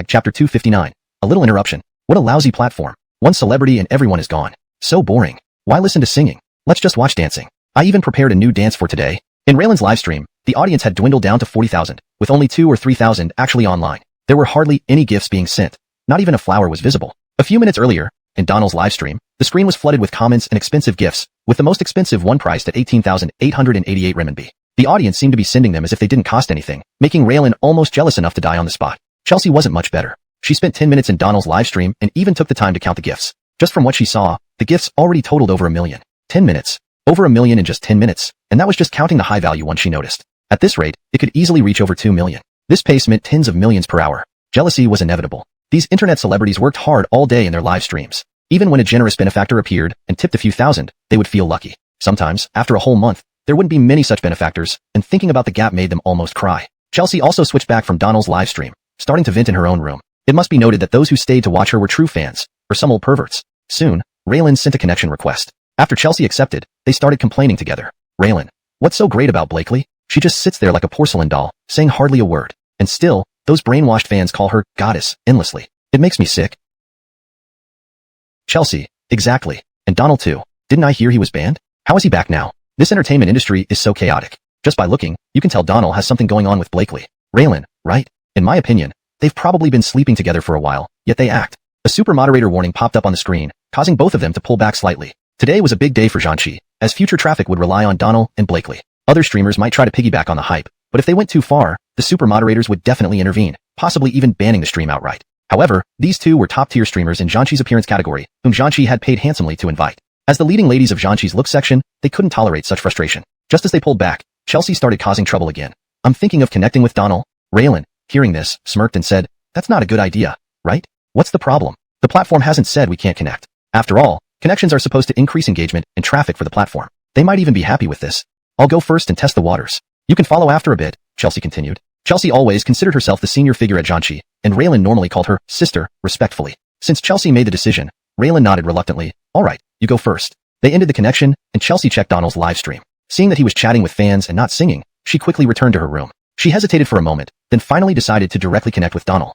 chapter 259. A little interruption. What a lousy platform. One celebrity and everyone is gone. So boring. Why listen to singing? Let's just watch dancing. I even prepared a new dance for today. In Raylan's livestream, the audience had dwindled down to 40,000, with only 2 or 3,000 actually online. There were hardly any gifts being sent. Not even a flower was visible. A few minutes earlier, in Donald's livestream, the screen was flooded with comments and expensive gifts, with the most expensive one priced at 18,888 renminbi. The audience seemed to be sending them as if they didn't cost anything, making Raylan almost jealous enough to die on the spot. Chelsea wasn't much better. She spent 10 minutes in Donald's livestream and even took the time to count the gifts. Just from what she saw, the gifts already totaled over 1 million. 10 minutes. Over 1 million in just 10 minutes, and that was just counting the high-value ones she noticed. At this rate, it could easily reach over 2 million. This pace meant tens of millions per hour. Jealousy was inevitable. These internet celebrities worked hard all day in their live streams. Even when a generous benefactor appeared and tipped a few thousand, they would feel lucky. Sometimes, after a whole month, there wouldn't be many such benefactors, and thinking about the gap made them almost cry. Chelsea also switched back from Donald's live stream, starting to vent in her own room. It must be noted that those who stayed to watch her were true fans, or some old perverts. Soon, Raylan sent a connection request. After Chelsea accepted, they started complaining together. "Raylan, what's so great about Blakely? She just sits there like a porcelain doll, saying hardly a word. And still, those brainwashed fans call her goddess endlessly. It makes me sick." Chelsea, exactly. And Donald too. Didn't I hear he was banned? How is he back now? This entertainment industry is so chaotic. Just by looking, you can tell Donald has something going on with Blakely. Raylan, right? In my opinion, they've probably been sleeping together for a while, yet they act. A super moderator warning popped up on the screen, causing both of them to pull back slightly. Today was a big day for Zhanchi, as future traffic would rely on Donald and Blakely. Other streamers might try to piggyback on the hype, but if they went too far, the super moderators would definitely intervene, possibly even banning the stream outright. However, these two were top-tier streamers in Zhanchi's appearance category, whom Zhanchi had paid handsomely to invite. As the leading ladies of Zhanchi's look section, they couldn't tolerate such frustration. Just as they pulled back, Chelsea started causing trouble again. "I'm thinking of connecting with Donald." Raylan, hearing this, smirked and said, "That's not a good idea, right? What's the problem? The platform hasn't said we can't connect. After all, connections are supposed to increase engagement and traffic for the platform. They might even be happy with this. I'll go first and test the waters. You can follow after a bit," Chelsea continued. Chelsea always considered herself the senior figure at Zhanchi, and Raylan normally called her sister, respectfully. Since Chelsea made the decision, Raylan nodded reluctantly. "All right, you go first." They ended the connection, and Chelsea checked Donald's live stream. Seeing that he was chatting with fans and not singing, she quickly returned to her room. She hesitated for a moment, then finally decided to directly connect with Donald.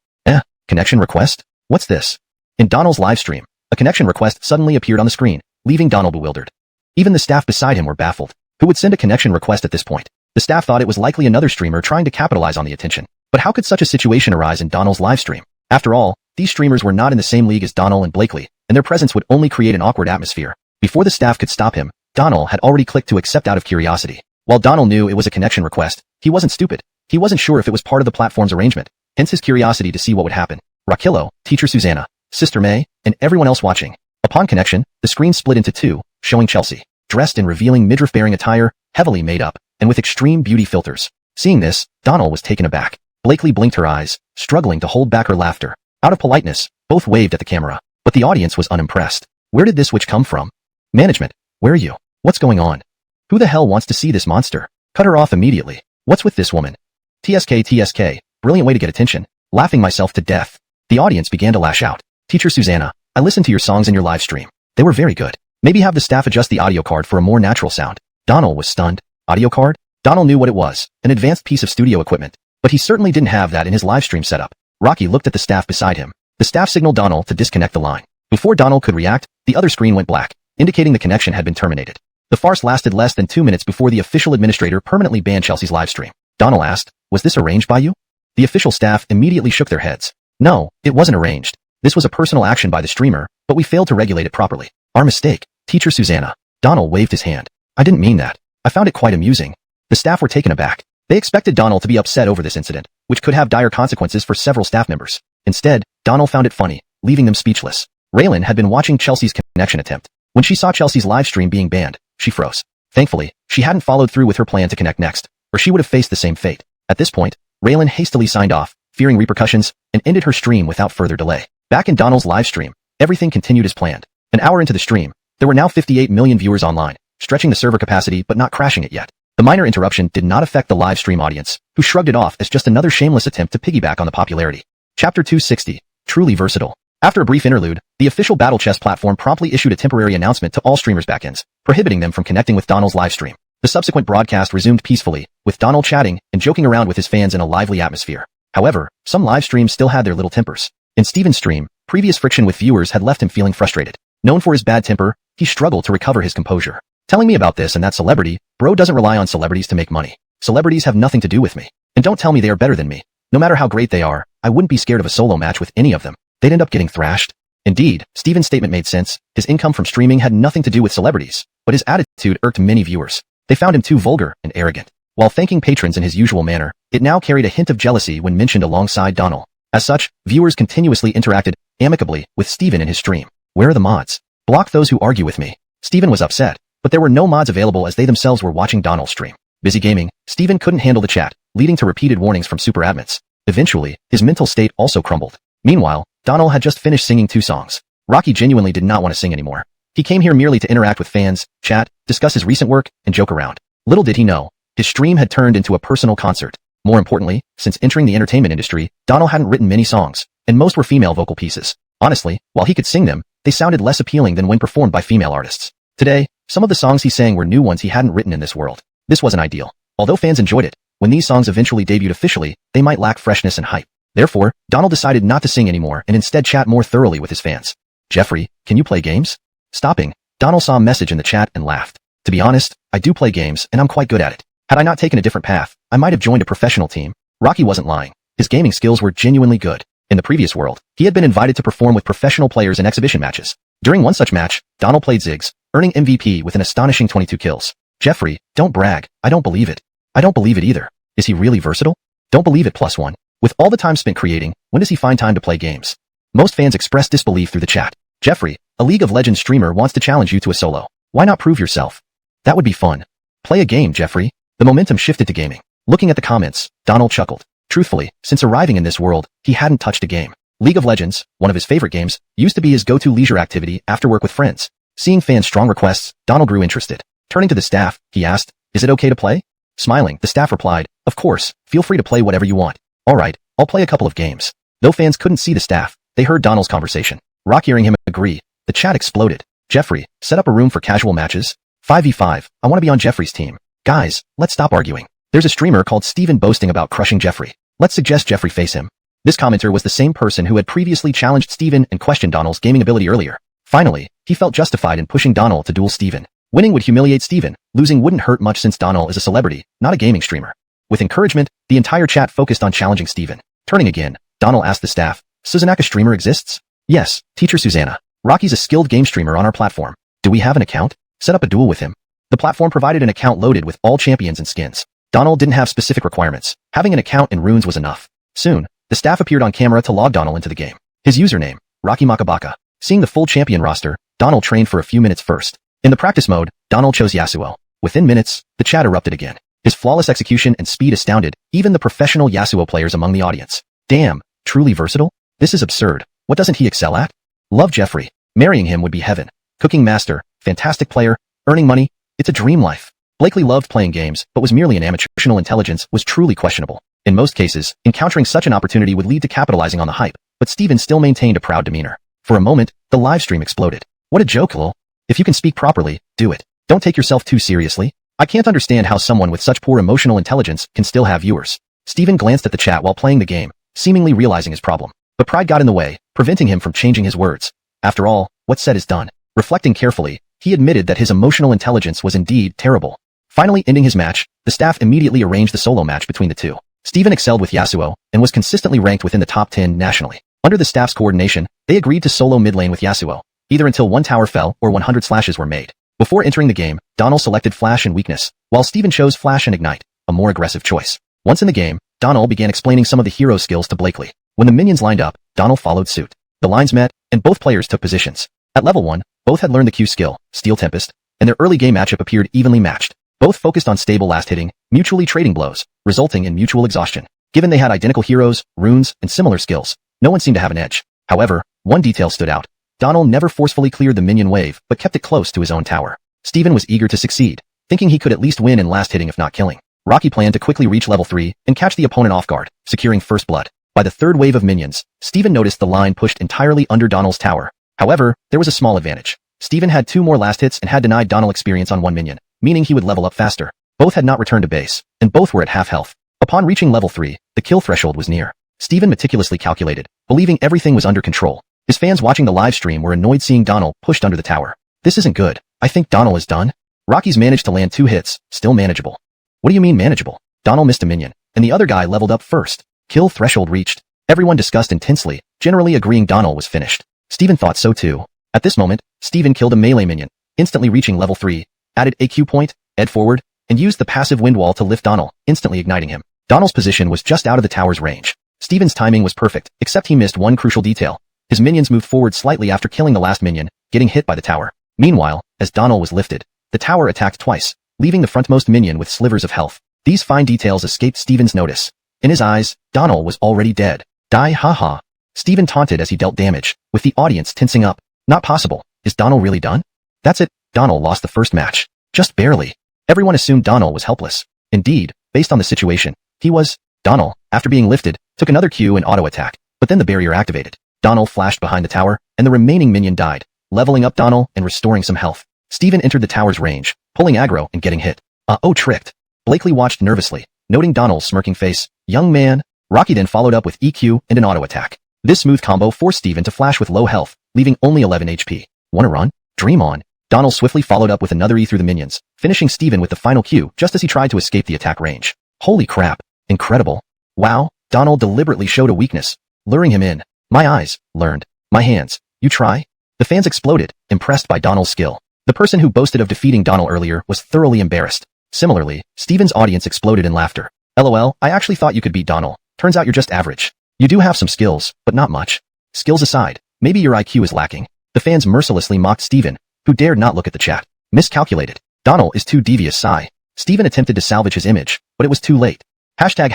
Connection request? What's this? In Donald's live stream, a connection request suddenly appeared on the screen, leaving Donald bewildered. Even the staff beside him were baffled. Who would send a connection request at this point? The staff thought it was likely another streamer trying to capitalize on the attention. But how could such a situation arise in Donald's live stream? After all, these streamers were not in the same league as Donald and Blakely, and their presence would only create an awkward atmosphere. Before the staff could stop him, Donald had already clicked to accept out of curiosity. While Donald knew it was a connection request, he wasn't stupid. He wasn't sure if it was part of the platform's arrangement, hence his curiosity to see what would happen. Rockillo, Teacher Susanna, Sister May, and everyone else watching. Upon connection, the screen split into two, showing Chelsea, dressed in revealing midriff-bearing attire, heavily made up, and with extreme beauty filters. Seeing this, Donald was taken aback. Blakely blinked her eyes, struggling to hold back her laughter. Out of politeness, both waved at the camera, but the audience was unimpressed. Where did this witch come from? Management, where are you? What's going on? Who the hell wants to see this monster? Cut her off immediately. What's with this woman? TSK, brilliant way to get attention. Laughing myself to death. The audience began to lash out. Teacher Susanna, I listened to your songs in your live stream. They were very good. Maybe have the staff adjust the audio card for a more natural sound. Donald was stunned. Audio card? Donald knew what it was, an advanced piece of studio equipment, but he certainly didn't have that in his live stream setup. Rocky looked at the staff beside him. The staff signaled Donald to disconnect the line. Before Donald could react, the other screen went black, indicating the connection had been terminated. The farce lasted less than 2 minutes before the official administrator permanently banned Chelsea's live stream. Donald asked, was this arranged by you? The official staff immediately shook their heads. No, it wasn't arranged. This was a personal action by the streamer, but we failed to regulate it properly. Our mistake, Teacher Susanna. Donald waved his hand. I didn't mean that. I found it quite amusing. The staff were taken aback. They expected Donald to be upset over this incident, which could have dire consequences for several staff members. Instead, Donald found it funny, leaving them speechless. Raylan had been watching Chelsea's connection attempt. When she saw Chelsea's live stream being banned, she froze. Thankfully, she hadn't followed through with her plan to connect next, or she would have faced the same fate. At this point, Raylan hastily signed off, fearing repercussions, and ended her stream without further delay. Back in Donald's live stream, everything continued as planned. An hour into the stream, there were now 58 million viewers online, stretching the server capacity but not crashing it yet. The minor interruption did not affect the live stream audience, who shrugged it off as just another shameless attempt to piggyback on the popularity. Chapter 260. Truly versatile. After a brief interlude, the official Battle Chess platform promptly issued a temporary announcement to all streamers' backends, prohibiting them from connecting with Donald's live stream. The subsequent broadcast resumed peacefully, with Donald chatting and joking around with his fans in a lively atmosphere. However, some live streams still had their little tempers. In Steven's stream, previous friction with viewers had left him feeling frustrated. Known for his bad temper, he struggled to recover his composure. Telling me about this and that celebrity, bro doesn't rely on celebrities to make money. Celebrities have nothing to do with me. And don't tell me they are better than me. No matter how great they are, I wouldn't be scared of a solo match with any of them. They'd end up getting thrashed. Indeed, Steven's statement made sense. His income from streaming had nothing to do with celebrities, but his attitude irked many viewers. They found him too vulgar and arrogant. While thanking patrons in his usual manner, it now carried a hint of jealousy when mentioned alongside Donald. As such, viewers continuously interacted amicably with Steven in his stream. Where are the mods? Block those who argue with me. Steven was upset, but there were no mods available as they themselves were watching Donald's stream. Busy gaming, Steven couldn't handle the chat, leading to repeated warnings from super admins. Eventually, his mental state also crumbled. Meanwhile, Donald had just finished singing 2 songs. Rocky genuinely did not want to sing anymore. He came here merely to interact with fans, chat, discuss his recent work, and joke around. Little did he know, his stream had turned into a personal concert. More importantly, since entering the entertainment industry, Donald hadn't written many songs, and most were female vocal pieces. Honestly, while he could sing them, they sounded less appealing than when performed by female artists. Today, some of the songs he sang were new ones he hadn't written in this world. This wasn't ideal. Although fans enjoyed it, when these songs eventually debuted officially, they might lack freshness and hype. Therefore, Donald decided not to sing anymore and instead chat more thoroughly with his fans. Jeffrey, can you play games? Stopping, Donald saw a message in the chat and laughed. To be honest, I do play games and I'm quite good at it. Had I not taken a different path, I might have joined a professional team. Rocky wasn't lying. His gaming skills were genuinely good. In the previous world, he had been invited to perform with professional players in exhibition matches. During one such match, Donald played Ziggs, earning MVP with an astonishing 22 kills. Jeffrey, don't brag. I don't believe it. I don't believe it either. Is he really versatile? Don't believe it +1. With all the time spent creating, when does he find time to play games? Most fans expressed disbelief through the chat. Jeffrey, a League of Legends streamer wants to challenge you to a solo. Why not prove yourself? That would be fun. Play a game, Jeffrey. The momentum shifted to gaming. Looking at the comments, Donald chuckled. Truthfully, since arriving in this world, he hadn't touched a game. League of Legends, one of his favorite games, used to be his go-to leisure activity after work with friends. Seeing fans' strong requests, Donald grew interested. Turning to the staff, he asked, "Is it okay to play?" Smiling, the staff replied, "Of course, feel free to play whatever you want." "Alright, I'll play a couple of games." Though fans couldn't see the staff, they heard Donald's conversation. Rock hearing him agree, the chat exploded. "Jeffrey, set up a room for casual matches. 5v5, I want to be on Jeffrey's team. Guys, let's stop arguing." There's a streamer called Steven boasting about crushing Jeffrey. Let's suggest Jeffrey face him. This commenter was the same person who had previously challenged Steven and questioned Donald's gaming ability earlier. Finally, he felt justified in pushing Donald to duel Steven. Winning would humiliate Steven, losing wouldn't hurt much since Donald is a celebrity, not a gaming streamer. With encouragement, the entire chat focused on challenging Steven. Turning again, Donald asked the staff, Susanaka streamer exists? Yes, teacher Susanna. Rocky's a skilled game streamer on our platform. Do we have an account? Set up a duel with him. The platform provided an account loaded with all champions and skins. Donald didn't have specific requirements. Having an account in runes was enough. Soon, the staff appeared on camera to log Donald into the game. His username, Rocky Makabaka. Seeing the full champion roster, Donald trained for a few minutes first. In the practice mode, Donald chose Yasuo. Within minutes, the chat erupted again. His flawless execution and speed astounded even the professional Yasuo players among the audience. Damn, truly versatile? This is absurd. What doesn't he excel at? Love Jeffrey. Marrying him would be heaven. Cooking master, fantastic player, earning money, it's a dream life. Blakely loved playing games, but was merely an amateur. Emotional intelligence was truly questionable. In most cases, encountering such an opportunity would lead to capitalizing on the hype, but Steven still maintained a proud demeanor. For a moment, the live stream exploded. What a joke, lol. If you can speak properly, do it. Don't take yourself too seriously. I can't understand how someone with such poor emotional intelligence can still have viewers. Steven glanced at the chat while playing the game, seemingly realizing his problem. But pride got in the way, preventing him from changing his words. After all, what's said is done. Reflecting carefully, he admitted that his emotional intelligence was indeed terrible. Finally ending his match, the staff immediately arranged the solo match between the two. Steven excelled with Yasuo, and was consistently ranked within the top 10 nationally. Under the staff's coordination, they agreed to solo mid lane with Yasuo, either until one tower fell or 100 slashes were made. Before entering the game, Donald selected Flash and Weakness, while Steven chose Flash and Ignite, a more aggressive choice. Once in the game, Donald began explaining some of the hero skills to Blakely. When the minions lined up, Donald followed suit. The lines met, and both players took positions. At level 1, both had learned the Q skill, Steel Tempest, and their early game matchup appeared evenly matched. Both focused on stable last hitting, mutually trading blows, resulting in mutual exhaustion. Given they had identical heroes, runes, and similar skills, no one seemed to have an edge. However, one detail stood out. Donald never forcefully cleared the minion wave, but kept it close to his own tower. Steven was eager to succeed, thinking he could at least win in last hitting if not killing. Rocky planned to quickly reach level 3 and catch the opponent off guard, securing first blood. By the third wave of minions, Steven noticed the line pushed entirely under Donald's tower. However, there was a small advantage. Steven had 2 more last hits and had denied Donald experience on one minion, meaning he would level up faster. Both had not returned to base, and both were at half health. Upon reaching level 3, the kill threshold was near. Steven meticulously calculated, believing everything was under control. His fans watching the live stream were annoyed seeing Donald pushed under the tower. This isn't good. I think Donald is done. Rocky's managed to land 2 hits, still manageable. What do you mean manageable? Donald missed a minion, and the other guy leveled up first. Kill threshold reached. Everyone discussed intensely, generally agreeing Donald was finished. Steven thought so too. At this moment, Steven killed a melee minion, instantly reaching level 3, added a Q point, ed forward, and used the passive wind wall to lift Donald, instantly igniting him. Donald's position was just out of the tower's range. Steven's timing was perfect, except he missed one crucial detail. His minions moved forward slightly after killing the last minion, getting hit by the tower. Meanwhile, as Donald was lifted, the tower attacked twice, leaving the frontmost minion with slivers of health. These fine details escaped Steven's notice. In his eyes, Donald was already dead. Die haha. Steven taunted as he dealt damage, with the audience tensing up. Not possible. Is Donald really done? That's it. Donald lost the first match. Just barely. Everyone assumed Donald was helpless. Indeed, based on the situation, he was. Donald, after being lifted, took another Q and auto attack, but then the barrier activated. Donald flashed behind the tower, and the remaining minion died, leveling up Donald and restoring some health. Steven entered the tower's range, pulling aggro and getting hit. Oh, tricked. Blakely watched nervously, noting Donald's smirking face. Young man. Rocky then followed up with EQ and an auto attack. This smooth combo forced Steven to flash with low health, leaving only 11 HP. Wanna run? Dream on. Donald swiftly followed up with another E through the minions, finishing Steven with the final Q just as he tried to escape the attack range. Holy crap. Incredible. Wow. Donald deliberately showed a weakness, luring him in. My eyes, learned. My hands. You try? The fans exploded, impressed by Donald's skill. The person who boasted of defeating Donald earlier was thoroughly embarrassed. Similarly, Steven's audience exploded in laughter. LOL, I actually thought you could beat Donald. Turns out you're just average. You do have some skills, but not much. Skills aside, maybe your IQ is lacking. The fans mercilessly mocked Steven, who dared not look at the chat. Miscalculated. Donald is too devious. Sigh. Steven attempted to salvage his image, but it was too late. Hashtag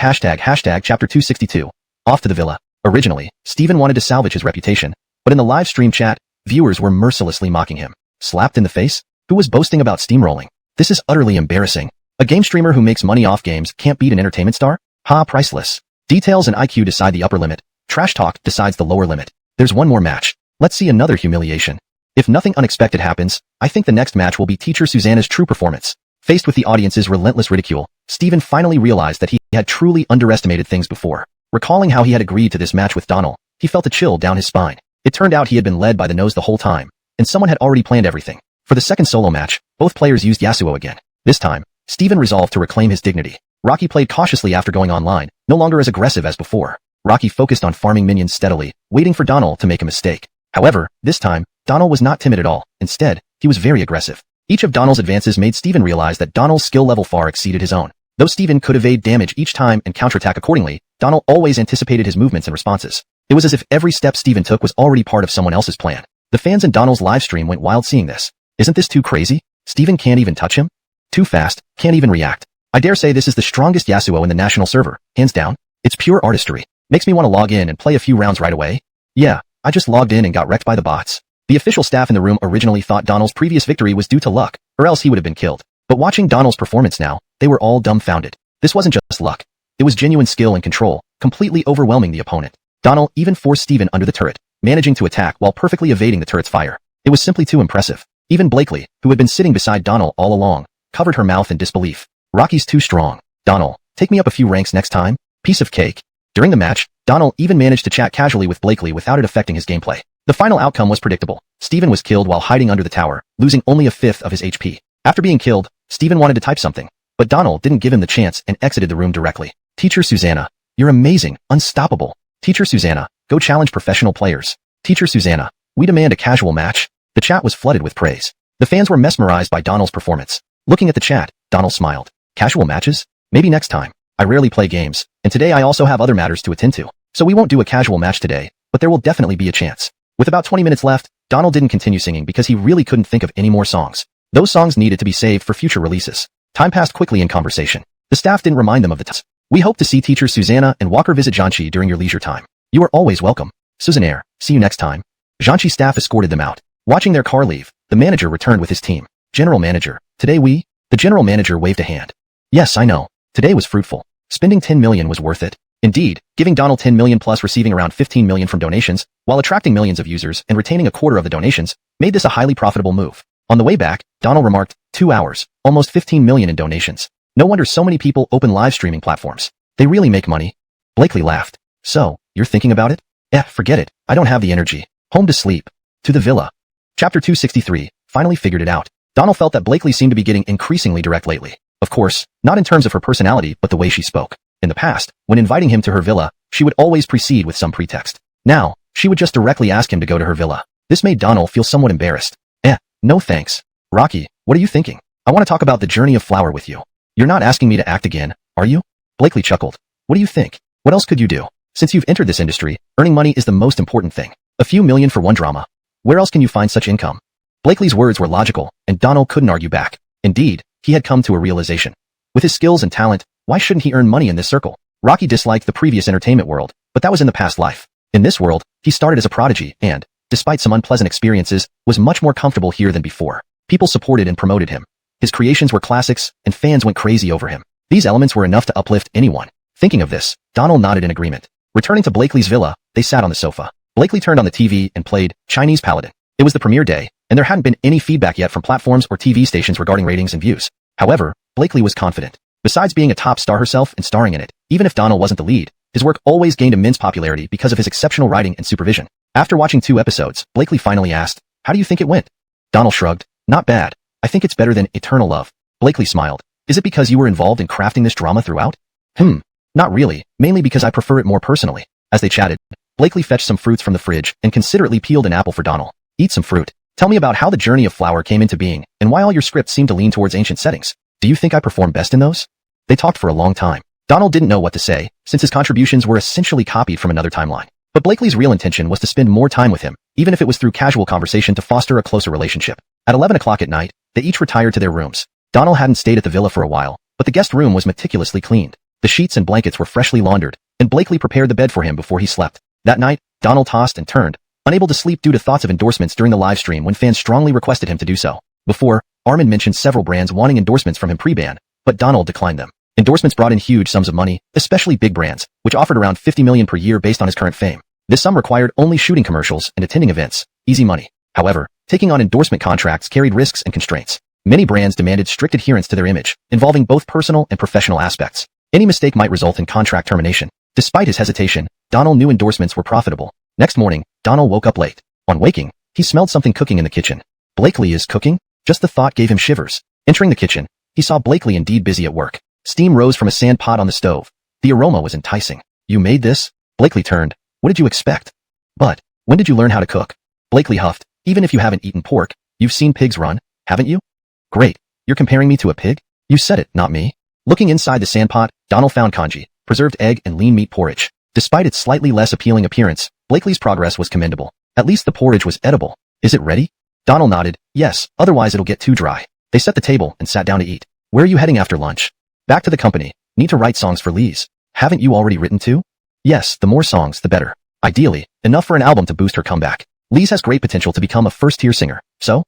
chapter 262. Off to the villa. Originally, Steven wanted to salvage his reputation, but in the live stream chat, viewers were mercilessly mocking him. Slapped in the face? Who was boasting about steamrolling? This is utterly embarrassing. A game streamer who makes money off games can't beat an entertainment star? Ha, priceless. Details and IQ decide the upper limit. Trash talk decides the lower limit. There's one more match. Let's see another humiliation. If nothing unexpected happens, I think the next match will be teacher Susanna's true performance. Faced with the audience's relentless ridicule, Steven finally realized that he had truly underestimated things before. Recalling how he had agreed to this match with Donald, he felt a chill down his spine. It turned out he had been led by the nose the whole time, and someone had already planned everything. For the second solo match, both players used Yasuo again. This time, Steven resolved to reclaim his dignity. Rocky played cautiously after going online, no longer as aggressive as before. Rocky focused on farming minions steadily, waiting for Donald to make a mistake. However, this time, Donald was not timid at all. Instead, he was very aggressive. Each of Donald's advances made Steven realize that Donald's skill level far exceeded his own. Though Steven could evade damage each time and counterattack accordingly, Donald always anticipated his movements and responses. It was as if every step Steven took was already part of someone else's plan. The fans in Donald's livestream went wild seeing this. Isn't this too crazy? Steven can't even touch him? Too fast, can't even react. I dare say this is the strongest Yasuo in the national server, hands down. It's pure artistry. Makes me want to log in and play a few rounds right away. Yeah, I just logged in and got wrecked by the bots. The official staff in the room originally thought Donald's previous victory was due to luck, or else he would have been killed. But watching Donald's performance now, they were all dumbfounded. This wasn't just luck. It was genuine skill and control, completely overwhelming the opponent. Donald even forced Steven under the turret, managing to attack while perfectly evading the turret's fire. It was simply too impressive. Even Blakely, who had been sitting beside Donald all along, covered her mouth in disbelief. Rocky's too strong. Donald, take me up a few ranks next time? Piece of cake. During the match, Donald even managed to chat casually with Blakely without it affecting his gameplay. The final outcome was predictable. Steven was killed while hiding under the tower, losing only a fifth of his HP. After being killed, Steven wanted to type something, but Donald didn't give him the chance and exited the room directly. Teacher Susanna, you're amazing, unstoppable. Teacher Susanna, go challenge professional players. Teacher Susanna, we demand a casual match. The chat was flooded with praise. The fans were mesmerized by Donald's performance. Looking at the chat, Donald smiled. Casual matches? Maybe next time. I rarely play games, and today I also have other matters to attend to. So we won't do a casual match today, but there will definitely be a chance. With about 20 minutes left, Donald didn't continue singing because he really couldn't think of any more songs. Those songs needed to be saved for future releases. Time passed quickly in conversation. The staff didn't remind them of the time. We hope to see Teacher Susanna and Walker visit Janchi during your leisure time. You are always welcome. Susannaire, see you next time. Janchi staff escorted them out. Watching their car leave, the manager returned with his team. General manager, today the general manager waved a hand. Yes, I know. Today was fruitful. Spending 10 million was worth it. Indeed, giving Donald 10 million plus receiving around 15 million from donations, while attracting millions of users and retaining a quarter of the donations, made this a highly profitable move. On the way back, Donald remarked, 2 hours, almost 15 million in donations. No wonder so many people open live streaming platforms. They really make money. Blakely laughed. So, you're thinking about it? Forget it. I don't have the energy. Home to sleep. To the villa. Chapter 263, finally figured it out. Donald felt that Blakely seemed to be getting increasingly direct lately. Of course, not in terms of her personality but the way she spoke. In the past, when inviting him to her villa, she would always proceed with some pretext. Now, she would just directly ask him to go to her villa. This made Donald feel somewhat embarrassed. No thanks. Rocky, what are you thinking? I want to talk about the journey of Flower with you. You're not asking me to act again, are you? Blakely chuckled. What do you think? What else could you do? Since you've entered this industry, earning money is the most important thing. A few million for one drama. Where else can you find such income? Blakely's words were logical, and Donald couldn't argue back. Indeed, he had come to a realization. With his skills and talent, why shouldn't he earn money in this circle? Rocky disliked the previous entertainment world, but that was in the past life. In this world, he started as a prodigy and, despite some unpleasant experiences, was much more comfortable here than before. People supported and promoted him. His creations were classics, and fans went crazy over him. These elements were enough to uplift anyone. Thinking of this, Donald nodded in agreement. Returning to Blakely's villa, they sat on the sofa. Blakely turned on the TV and played Chinese Paladin. It was the premiere day, and there hadn't been any feedback yet from platforms or TV stations regarding ratings and views. However, Blakely was confident. Besides being a top star herself and starring in it, even if Donald wasn't the lead, his work always gained immense popularity because of his exceptional writing and supervision. After watching 2 episodes, Blakely finally asked, how do you think it went? Donald shrugged. Not bad. I think it's better than Eternal Love. Blakely smiled. Is it because you were involved in crafting this drama throughout? Not really, mainly because I prefer it more personally. As they chatted, Blakely fetched some fruits from the fridge and considerately peeled an apple for Donald. Eat some fruit. Tell me about how the journey of Flower came into being, and why all your scripts seem to lean towards ancient settings. Do you think I perform best in those? They talked for a long time. Donald didn't know what to say, since his contributions were essentially copied from another timeline. But Blakely's real intention was to spend more time with him, even if it was through casual conversation to foster a closer relationship. At 11 o'clock at night, they each retired to their rooms. Donald hadn't stayed at the villa for a while, but the guest room was meticulously cleaned. The sheets and blankets were freshly laundered, and Blakely prepared the bed for him before he slept. That night, Donald tossed and turned, unable to sleep due to thoughts of endorsements during the live stream when fans strongly requested him to do so. Before, Armin mentioned several brands wanting endorsements from him pre-ban, but Donald declined them. Endorsements brought in huge sums of money, especially big brands, which offered around 50 million per year based on his current fame. This sum required only shooting commercials and attending events. Easy money. However, taking on endorsement contracts carried risks and constraints. Many brands demanded strict adherence to their image, involving both personal and professional aspects. Any mistake might result in contract termination. Despite his hesitation, Donald knew endorsements were profitable. Next morning, Donald woke up late. On waking, he smelled something cooking in the kitchen. Blakely is cooking? Just the thought gave him shivers. Entering the kitchen, he saw Blakely indeed busy at work. Steam rose from a sand pot on the stove. The aroma was enticing. You made this? Blakely turned. What did you expect? But, when did you learn how to cook? Blakely huffed. Even if you haven't eaten pork, you've seen pigs run, haven't you? Great. You're comparing me to a pig? You said it, not me. Looking inside the sandpot, Donald found congee, preserved egg and lean meat porridge. Despite its slightly less appealing appearance, Blakely's progress was commendable. At least the porridge was edible. Is it ready? Donald nodded. Yes, otherwise it'll get too dry. They set the table and sat down to eat. Where are you heading after lunch? Back to the company. Need to write songs for Lise. Haven't you already written two? Yes, the more songs, the better. Ideally, enough for an album to boost her comeback. Lise has great potential to become a first-tier singer. So,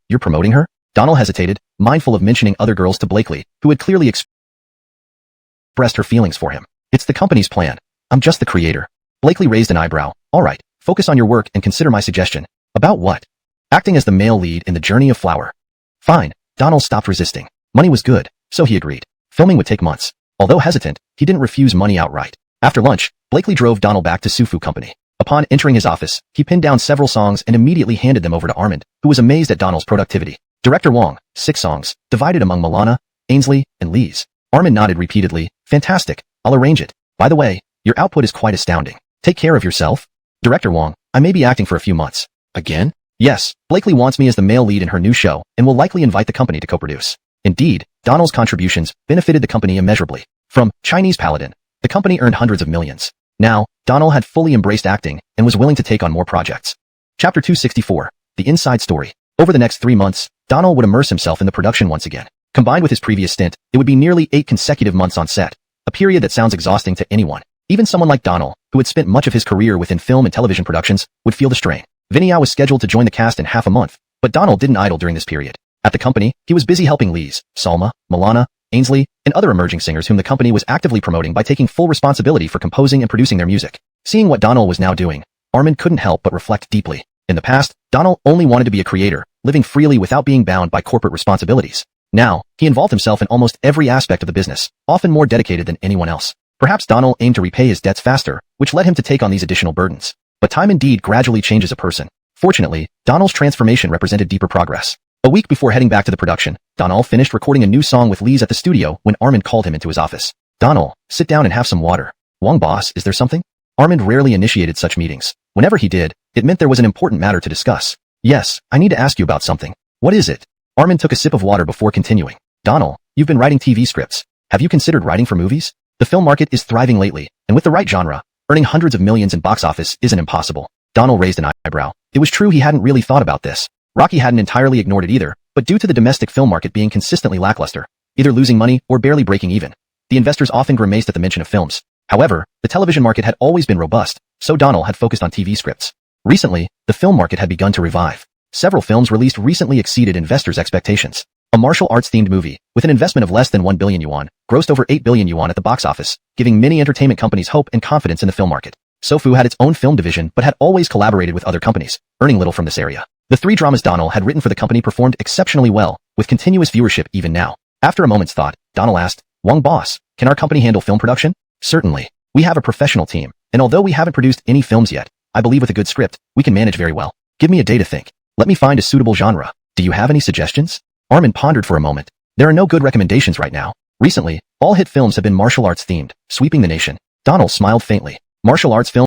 you're promoting her? Donald hesitated, mindful of mentioning other girls to Blakely, who had clearly expressed her feelings for him. It's the company's plan. I'm just the creator. Blakely raised an eyebrow. All right, focus on your work and consider my suggestion. About what? Acting as the male lead in The Journey of Flower. Fine. Donald stopped resisting. Money was good, so he agreed. Filming would take months. Although hesitant, he didn't refuse money outright. After lunch, Blakely drove Donald back to Sufu Company. Upon entering his office, he pinned down several songs and immediately handed them over to Armand, who was amazed at Donald's productivity. Director Wong, 6 songs, divided among Milana, Ainsley, and Lise. Armand nodded repeatedly. Fantastic, I'll arrange it. By the way, your output is quite astounding. Take care of yourself. Director Wong, I may be acting for a few months. Again? Yes, Blakely wants me as the male lead in her new show and will likely invite the company to co-produce. Indeed, Donald's contributions benefited the company immeasurably. From Chinese Paladin, the company earned hundreds of millions. Now, Donald had fully embraced acting and was willing to take on more projects. Chapter 264, The Inside Story. Over the next 3 months, Donald would immerse himself in the production once again. Combined with his previous stint, it would be nearly 8 consecutive months on set, a period that sounds exhausting to anyone. Even someone like Donald, who had spent much of his career within film and television productions, would feel the strain. Vinny Yao was scheduled to join the cast in half a month, but Donald didn't idle during this period. At the company, he was busy helping Lise, Salma, Milana, Ainsley, and other emerging singers whom the company was actively promoting by taking full responsibility for composing and producing their music. Seeing what Donald was now doing, Armand couldn't help but reflect deeply. In the past, Donald only wanted to be a creator, living freely without being bound by corporate responsibilities. Now, he involved himself in almost every aspect of the business, often more dedicated than anyone else. Perhaps Donald aimed to repay his debts faster, which led him to take on these additional burdens. But time indeed gradually changes a person. Fortunately, Donald's transformation represented deeper progress. A week before heading back to the production, Donald finished recording a new song with Lise at the studio when Armand called him into his office. Donald, sit down and have some water. Wong boss, is there something? Armand rarely initiated such meetings. Whenever he did, it meant there was an important matter to discuss. Yes, I need to ask you about something. What is it? Armand took a sip of water before continuing. Donald, you've been writing TV scripts. Have you considered writing for movies? The film market is thriving lately, and with the right genre, earning hundreds of millions in box office isn't impossible. Donald raised an eyebrow. It was true he hadn't really thought about this. Rocky hadn't entirely ignored it either, but due to the domestic film market being consistently lackluster, either losing money or barely breaking even, the investors often grimaced at the mention of films. However, the television market had always been robust, so Donald had focused on TV scripts. Recently, the film market had begun to revive. Several films released recently exceeded investors' expectations. A martial arts-themed movie, with an investment of less than 1 billion yuan, grossed over 8 billion yuan at the box office, giving many entertainment companies hope and confidence in the film market. Sofu had its own film division but had always collaborated with other companies, earning little from this area. The 3 dramas Donald had written for the company performed exceptionally well, with continuous viewership even now. After a moment's thought, Donald asked, Wong boss, can our company handle film production? Certainly. We have a professional team, and although we haven't produced any films yet, I believe with a good script, we can manage very well. Give me a day to think. Let me find a suitable genre. Do you have any suggestions? Armand pondered for a moment. There are no good recommendations right now. Recently, all hit films have been martial arts themed, sweeping the nation. Donald smiled faintly. Martial arts films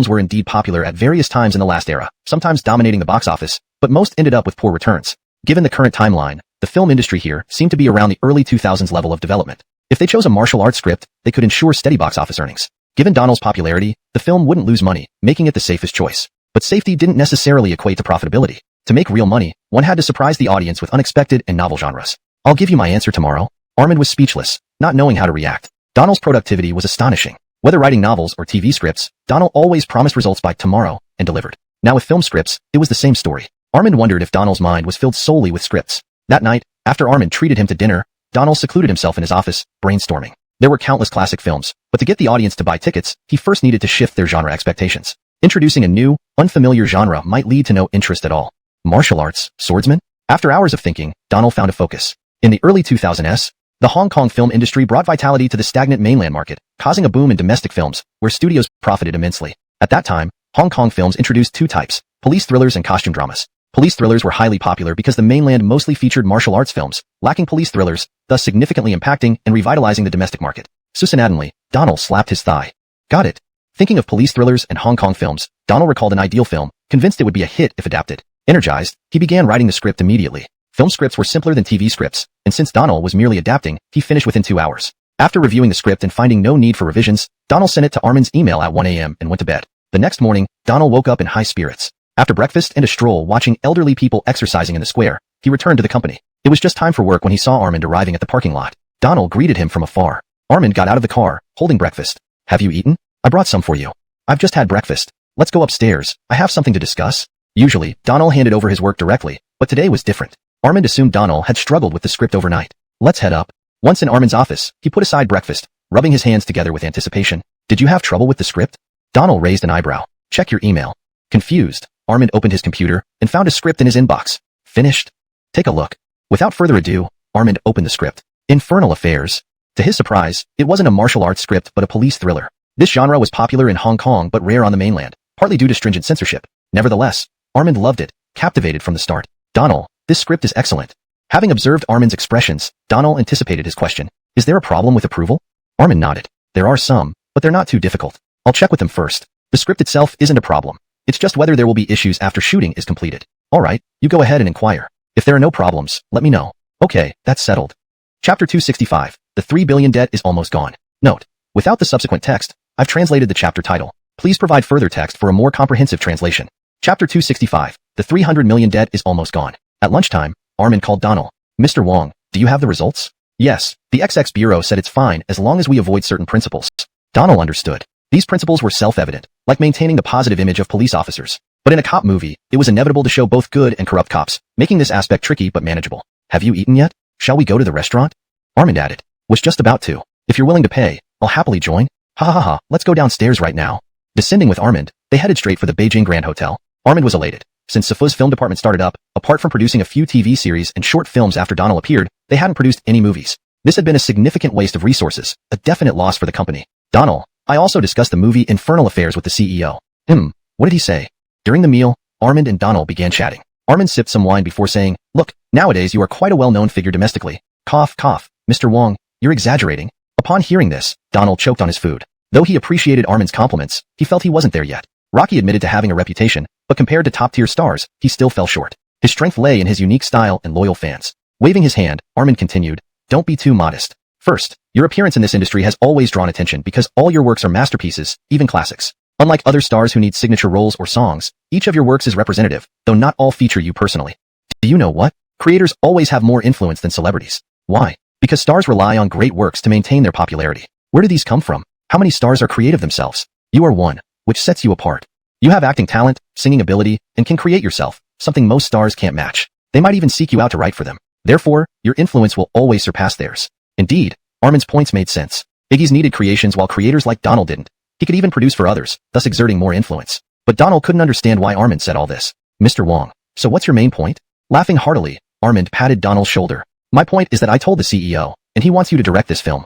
were indeed popular at various times in the last era, sometimes dominating the box office, but most ended up with poor returns. Given the current timeline, the film industry here seemed to be around the early 2000s level of development. If they chose a martial arts script, they could ensure steady box office earnings. Given Donald's popularity, the film wouldn't lose money, making it the safest choice. But safety didn't necessarily equate to profitability. To make real money, one had to surprise the audience with unexpected and novel genres. I'll give you my answer tomorrow. Armand was speechless, not knowing how to react. Donald's productivity was astonishing. Whether writing novels or TV scripts, Donald always promised results by tomorrow and delivered. Now with film scripts, it was the same story. Armand wondered if Donald's mind was filled solely with scripts. That night, after Armand treated him to dinner, Donald secluded himself in his office, brainstorming. There were countless classic films, but to get the audience to buy tickets, he first needed to shift their genre expectations. Introducing a new, unfamiliar genre might lead to no interest at all. Martial arts, swordsman? After hours of thinking, Donald found a focus. In the early 2000s, the Hong Kong film industry brought vitality to the stagnant mainland market, causing a boom in domestic films, where studios profited immensely. At that time, Hong Kong films introduced two types: police thrillers and costume dramas. Police thrillers were highly popular because the mainland mostly featured martial arts films, lacking police thrillers, thus significantly impacting and revitalizing the domestic market. Susanadly, Donald slapped his thigh. Got it. Thinking of police thrillers and Hong Kong films, Donald recalled an ideal film, convinced it would be a hit if adapted. Energized, he began writing the script immediately. Film scripts were simpler than TV scripts, and since Donald was merely adapting, he finished within 2 hours. After reviewing the script and finding no need for revisions, Donald sent it to Armin's email at 1 a.m. and went to bed. The next morning, Donald woke up in high spirits. After breakfast and a stroll watching elderly people exercising in the square, he returned to the company. It was just time for work when he saw Armin arriving at the parking lot. Donald greeted him from afar. Armin got out of the car, holding breakfast. Have you eaten? I brought some for you. I've just had breakfast. Let's go upstairs. I have something to discuss. Usually, Donald handed over his work directly, but today was different. Armin assumed Donald had struggled with the script overnight. Let's head up. Once in Armin's office, he put aside breakfast, rubbing his hands together with anticipation. Did you have trouble with the script? Donald raised an eyebrow. Check your email. Confused, Armin opened his computer and found a script in his inbox. Finished? Take a look. Without further ado, Armin opened the script. Infernal Affairs. To his surprise, it wasn't a martial arts script but a police thriller. This genre was popular in Hong Kong but rare on the mainland, partly due to stringent censorship. Nevertheless, Armin loved it, captivated from the start. Donald, this script is excellent. Having observed Armin's expressions, Donald anticipated his question. Is there a problem with approval? Armin nodded. There are some, but they're not too difficult. I'll check with them first. The script itself isn't a problem. It's just whether there will be issues after shooting is completed. Alright, you go ahead and inquire. If there are no problems, let me know. Okay, that's settled. Chapter 265. The 3 billion debt is almost gone. Note: without the subsequent text, I've translated the chapter title. Please provide further text for a more comprehensive translation. Chapter 265. The 300 million debt is almost gone. At lunchtime, Armin called Donald. Mr. Wong, do you have the results? Yes, the XX Bureau said it's fine as long as we avoid certain principles. Donald understood. These principles were self-evident, like maintaining the positive image of police officers. But in a cop movie, it was inevitable to show both good and corrupt cops, making this aspect tricky but manageable. Have you eaten yet? Shall we go to the restaurant? Armin added. Was just about to. If you're willing to pay, I'll happily join. Ha ha ha, let's go downstairs right now. Descending with Armin, they headed straight for the Beijing Grand Hotel. Armin was elated. Since Safu's film department started up, apart from producing a few TV series and short films after Donald appeared, they hadn't produced any movies. This had been a significant waste of resources, a definite loss for the company. Donald, I also discussed the movie Infernal Affairs with the CEO. What did he say? During the meal, Armin and Donald began chatting. Armin sipped some wine before saying, Look, nowadays you are quite a well-known figure domestically. Cough, cough. Mr. Wong, you're exaggerating. Upon hearing this, Donald choked on his food. Though he appreciated Armin's compliments, he felt he wasn't there yet. Rocky admitted to having a reputation, but compared to top-tier stars, he still fell short. His strength lay in his unique style and loyal fans. Waving his hand, Armin continued, Don't be too modest. First, your appearance in this industry has always drawn attention because all your works are masterpieces, even classics. Unlike other stars who need signature roles or songs, each of your works is representative, though not all feature you personally. Do you know what? Creators always have more influence than celebrities. Why? Because stars rely on great works to maintain their popularity. Where do these come from? How many stars are creative themselves? You are one, which sets you apart. You have acting talent, singing ability, and can create yourself, something most stars can't match. They might even seek you out to write for them. Therefore, your influence will always surpass theirs. Indeed, Armin's points made sense. Iggy's needed creations while creators like Donald didn't. He could even produce for others, thus exerting more influence. But Donald couldn't understand why Armin said all this. Mr. Wong, so what's your main point? Laughing heartily, Armin patted Donald's shoulder. My point is that I told the CEO, and he wants you to direct this film.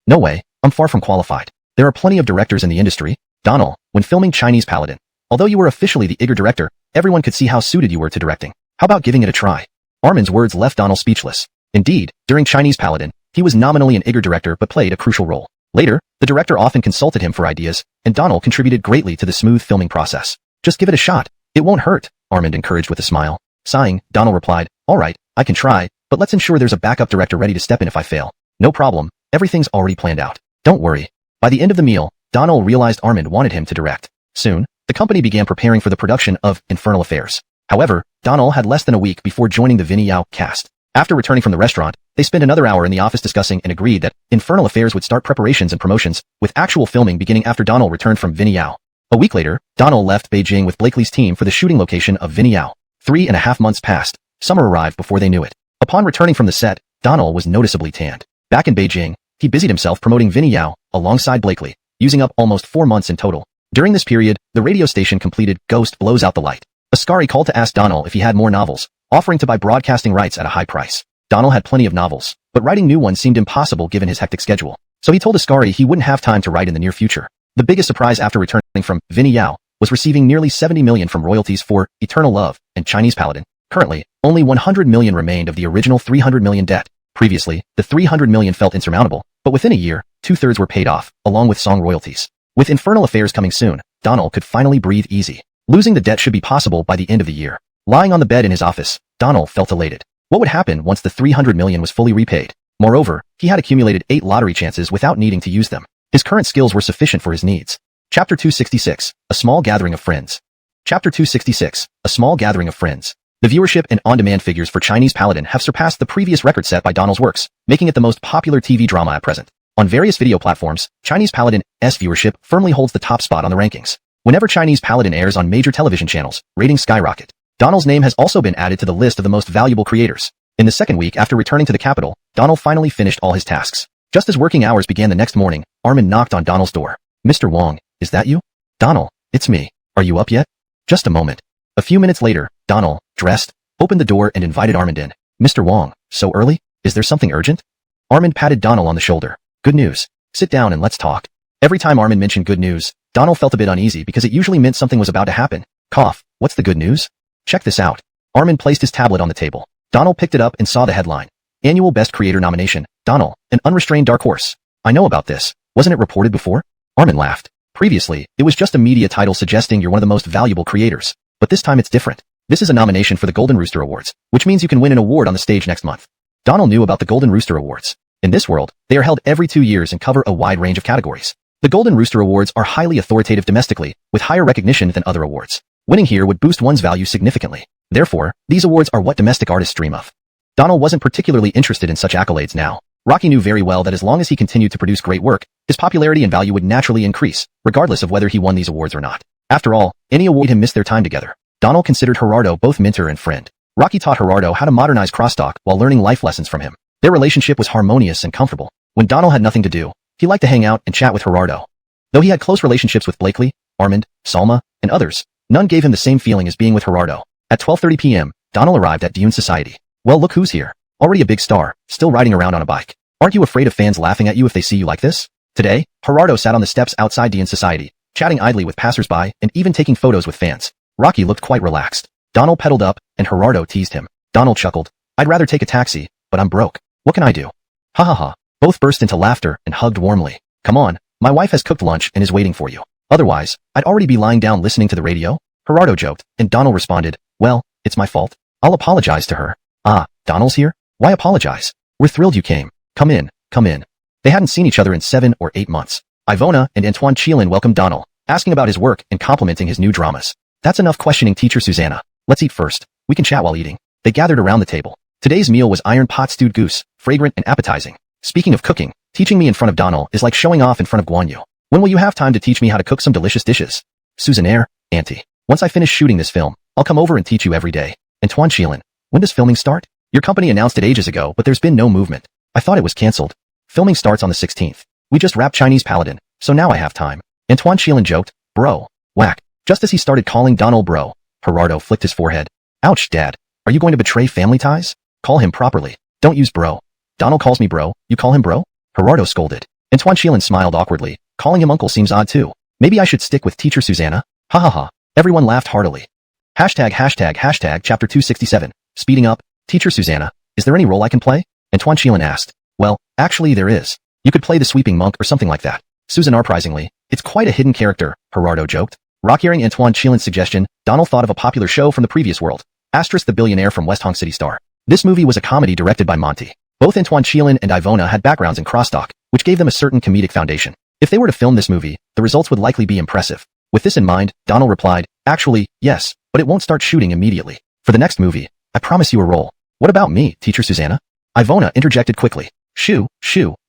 No way, I'm far from qualified. There are plenty of directors in the industry. Donald, when filming Chinese Paladin, although you were officially the Igor director, everyone could see how suited you were to directing. How about giving it a try? Armin's words left Donald speechless. Indeed, during Chinese Paladin, he was nominally an Igor director but played a crucial role. Later, the director often consulted him for ideas, and Donald contributed greatly to the smooth filming process. Just give it a shot. It won't hurt, Armin encouraged with a smile. Sighing, Donald replied, Alright, I can try, but let's ensure there's a backup director ready to step in if I fail. No problem, everything's already planned out. Don't worry. By the end of the meal, Donald realized Armin wanted him to direct. Soon, the company began preparing for the production of Infernal Affairs. However, Donald had less than a week before joining the Vinny Yao cast. After returning from the restaurant, they spent another hour in the office discussing and agreed that Infernal Affairs would start preparations and promotions, with actual filming beginning after Donald returned from Vinny Yao. A week later, Donald left Beijing with Blakely's team for the shooting location of Vinny Yao. 3.5 months passed. Summer arrived before they knew it. Upon returning from the set, Donald was noticeably tanned. Back in Beijing, he busied himself promoting Vinny Yao, alongside Blakely, using up almost 4 months in total. During this period, the radio station completed Ghost Blows Out the Light. Ascari called to ask Donald if he had more novels, offering to buy broadcasting rights at a high price. Donald had plenty of novels, but writing new ones seemed impossible given his hectic schedule. So he told Ascari he wouldn't have time to write in the near future. The biggest surprise after returning from Vinny Yao was receiving nearly 70 million from royalties for Eternal Love and Chinese Paladin. Currently, only 100 million remained of the original 300 million debt. Previously, the 300 million felt insurmountable, but within a year, 2/3 were paid off, along with song royalties. With Infernal Affairs coming soon, Donald could finally breathe easy. Losing the debt should be possible by the end of the year. Lying on the bed in his office, Donald felt elated. What would happen once the 300 million was fully repaid? Moreover, he had accumulated 8 lottery chances without needing to use them. His current skills were sufficient for his needs. Chapter 266, A Small Gathering of Friends. Chapter 266, A Small Gathering of Friends. The viewership and on-demand figures for Chinese Paladin have surpassed the previous record set by Donald's works, making it the most popular TV drama at present. On various video platforms, Chinese Paladin's viewership firmly holds the top spot on the rankings. Whenever Chinese Paladin airs on major television channels, ratings skyrocket. Donald's name has also been added to the list of the most valuable creators. In the second week after returning to the capital, Donald finally finished all his tasks. Just as working hours began the next morning, Armin knocked on Donald's door. "Mr. Wong, is that you?" "Donald, it's me. Are you up yet?" "Just a moment." A few minutes later, Donald, dressed, opened the door and invited Armin in. "Mr. Wong, so early? Is there something urgent?" Armin patted Donald on the shoulder. "Good news. Sit down and let's talk." Every time Armin mentioned good news, Donald felt a bit uneasy because it usually meant something was about to happen. Cough. "What's the good news?" "Check this out." Armin placed his tablet on the table. Donald picked it up and saw the headline. Annual Best Creator nomination, Donald, an unrestrained dark horse. "I know about this. Wasn't it reported before?" Armin laughed. "Previously, it was just a media title suggesting you're one of the most valuable creators. But this time it's different. This is a nomination for the Golden Rooster Awards, which means you can win an award on the stage next month." Donald knew about the Golden Rooster Awards. In this world, they are held every 2 years and cover a wide range of categories. The Golden Rooster Awards are highly authoritative domestically, with higher recognition than other awards. Winning here would boost one's value significantly. Therefore, these awards are what domestic artists dream of. Donald wasn't particularly interested in such accolades now. Rocky knew very well that as long as he continued to produce great work, his popularity and value would naturally increase, regardless of whether he won these awards or not. After all, any award made him miss their time together. Donald considered Gerardo both mentor and friend. Rocky taught Gerardo how to modernize crosstalk while learning life lessons from him. Their relationship was harmonious and comfortable. When Donald had nothing to do, he liked to hang out and chat with Gerardo. Though he had close relationships with Blakely, Armand, Salma, and others, none gave him the same feeling as being with Gerardo. At 12:30 p.m., Donald arrived at Dune Society. "Well, look who's here. Already a big star, still riding around on a bike. Aren't you afraid of fans laughing at you if they see you like this?" Today, Gerardo sat on the steps outside Dune Society, chatting idly with passersby and even taking photos with fans. Rocky looked quite relaxed. Donald pedaled up, and Gerardo teased him. Donald chuckled. "I'd rather take a taxi, but I'm broke. What can I do?" "Ha ha ha." Both burst into laughter and hugged warmly. "Come on, my wife has cooked lunch and is waiting for you. Otherwise, I'd already be lying down listening to the radio." Gerardo joked, and Donald responded, "Well, it's my fault. I'll apologize to her." "Ah, Donald's here? Why apologize? We're thrilled you came. Come in, come in." They hadn't seen each other in 7 or 8 months. Ivona and Antoine Chielin welcomed Donald, asking about his work and complimenting his new dramas. "That's enough questioning, Teacher Susanna. Let's eat first. We can chat while eating." They gathered around the table. Today's meal was iron pot stewed goose, fragrant and appetizing. "Speaking of cooking, teaching me in front of Donald is like showing off in front of Guan Yu. When will you have time to teach me how to cook some delicious dishes?" "Susannaire, Auntie. Once I finish shooting this film, I'll come over and teach you every day." Antoine Chielin. "When does filming start? Your company announced it ages ago, but there's been no movement. I thought it was cancelled." "Filming starts on the 16th. We just wrapped Chinese Paladin, so now I have time." Antoine Chielin joked. "Bro." Whack. Just as he started calling Donald bro, Gerardo flicked his forehead. "Ouch, Dad. Are you going to betray family ties? Call him properly. Don't use bro." "Donald calls me bro, you call him bro?" Gerardo scolded. Antoine Chielin smiled awkwardly. "Calling him uncle seems odd too. Maybe I should stick with Teacher Susanna." Ha ha ha. Everyone laughed heartily. Hashtag chapter 267. Speeding up. "Teacher Susanna, is there any role I can play?" Antoine Chielin asked. "Well, actually there is. You could play the sweeping monk or something like that." Surprisingly, it's quite a hidden character, Gerardo joked. Hearing Antoine Chielin's suggestion, Donald thought of a popular show from the previous world, Asterisk the Billionaire from West Hong City Star. This movie was a comedy directed by Monty. Both Antoine Chielin and Ivona had backgrounds in crosstalk, which gave them a certain comedic foundation. If they were to film this movie, the results would likely be impressive. With this in mind, Donald replied, "Actually, yes, but it won't start shooting immediately. For the next movie, I promise you a role." "What about me, Teacher Susanna?" Ivona interjected quickly. Shoo,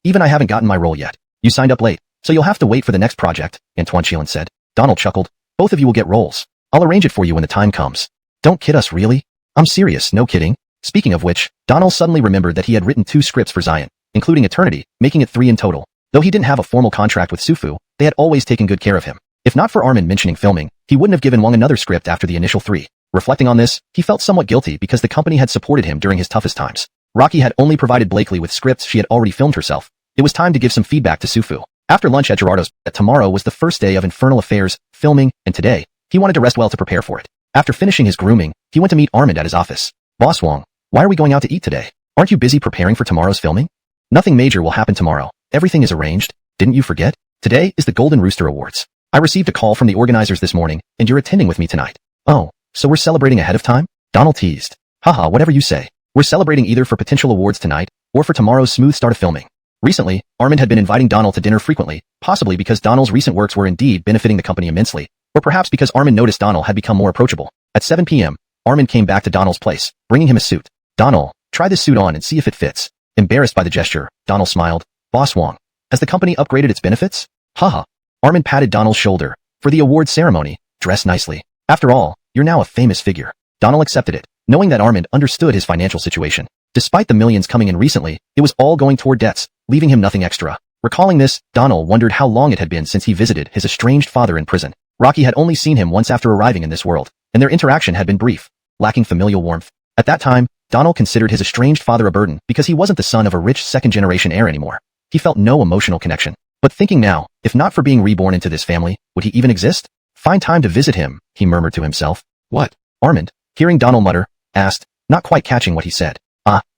even I haven't gotten my role yet. You signed up late, so you'll have to wait for the next project," Antoine Chielin said. Donald chuckled. "Both of you will get roles. I'll arrange it for you when the time comes." "Don't kid us, really?" "I'm serious, no kidding." Speaking of which, Donald suddenly remembered that he had written 2 scripts for Zion, including Eternity, making it 3 in total. Though he didn't have a formal contract with Sufu, they had always taken good care of him. If not for Armin mentioning filming, he wouldn't have given Wong another script after the initial 3. Reflecting on this, he felt somewhat guilty because the company had supported him during his toughest times. Rocky had only provided Blakely with scripts she had already filmed herself. It was time to give some feedback to Sufu. After lunch at Gerardo's, tomorrow was the first day of Infernal Affairs, filming, and today, he wanted to rest well to prepare for it. After finishing his grooming, he went to meet Armand at his office. Boss Wong, why are we going out to eat today? Aren't you busy preparing for tomorrow's filming? Nothing major will happen tomorrow. Everything is arranged. Didn't you forget? Today is the Golden Rooster Awards. I received a call from the organizers this morning, and you're attending with me tonight. Oh, so we're celebrating ahead of time? Donald teased. Haha, whatever you say. We're celebrating either for potential awards tonight, or for tomorrow's smooth start of filming. Recently, Armand had been inviting Donald to dinner frequently, possibly because Donald's recent works were indeed benefiting the company immensely, or perhaps because Armand noticed Donald had become more approachable. At 7 p.m., Armand came back to Donald's place, bringing him a suit. Donald, try this suit on and see if it fits. Embarrassed by the gesture, Donald smiled. Boss Wong, has the company upgraded its benefits? Haha. Armand patted Donald's shoulder. For the award ceremony, dress nicely. After all, you're now a famous figure. Donald accepted it, knowing that Armand understood his financial situation. Despite the millions coming in recently, it was all going toward debts, leaving him nothing extra. Recalling this, Donald wondered how long it had been since he visited his estranged father in prison. Rocky had only seen him once after arriving in this world, and their interaction had been brief, lacking familial warmth. At that time, Donald considered his estranged father a burden because he wasn't the son of a rich second-generation heir anymore. He felt no emotional connection. But thinking now, if not for being reborn into this family, would he even exist? Find time to visit him, he murmured to himself. What? Armand, hearing Donald mutter, asked, not quite catching what he said.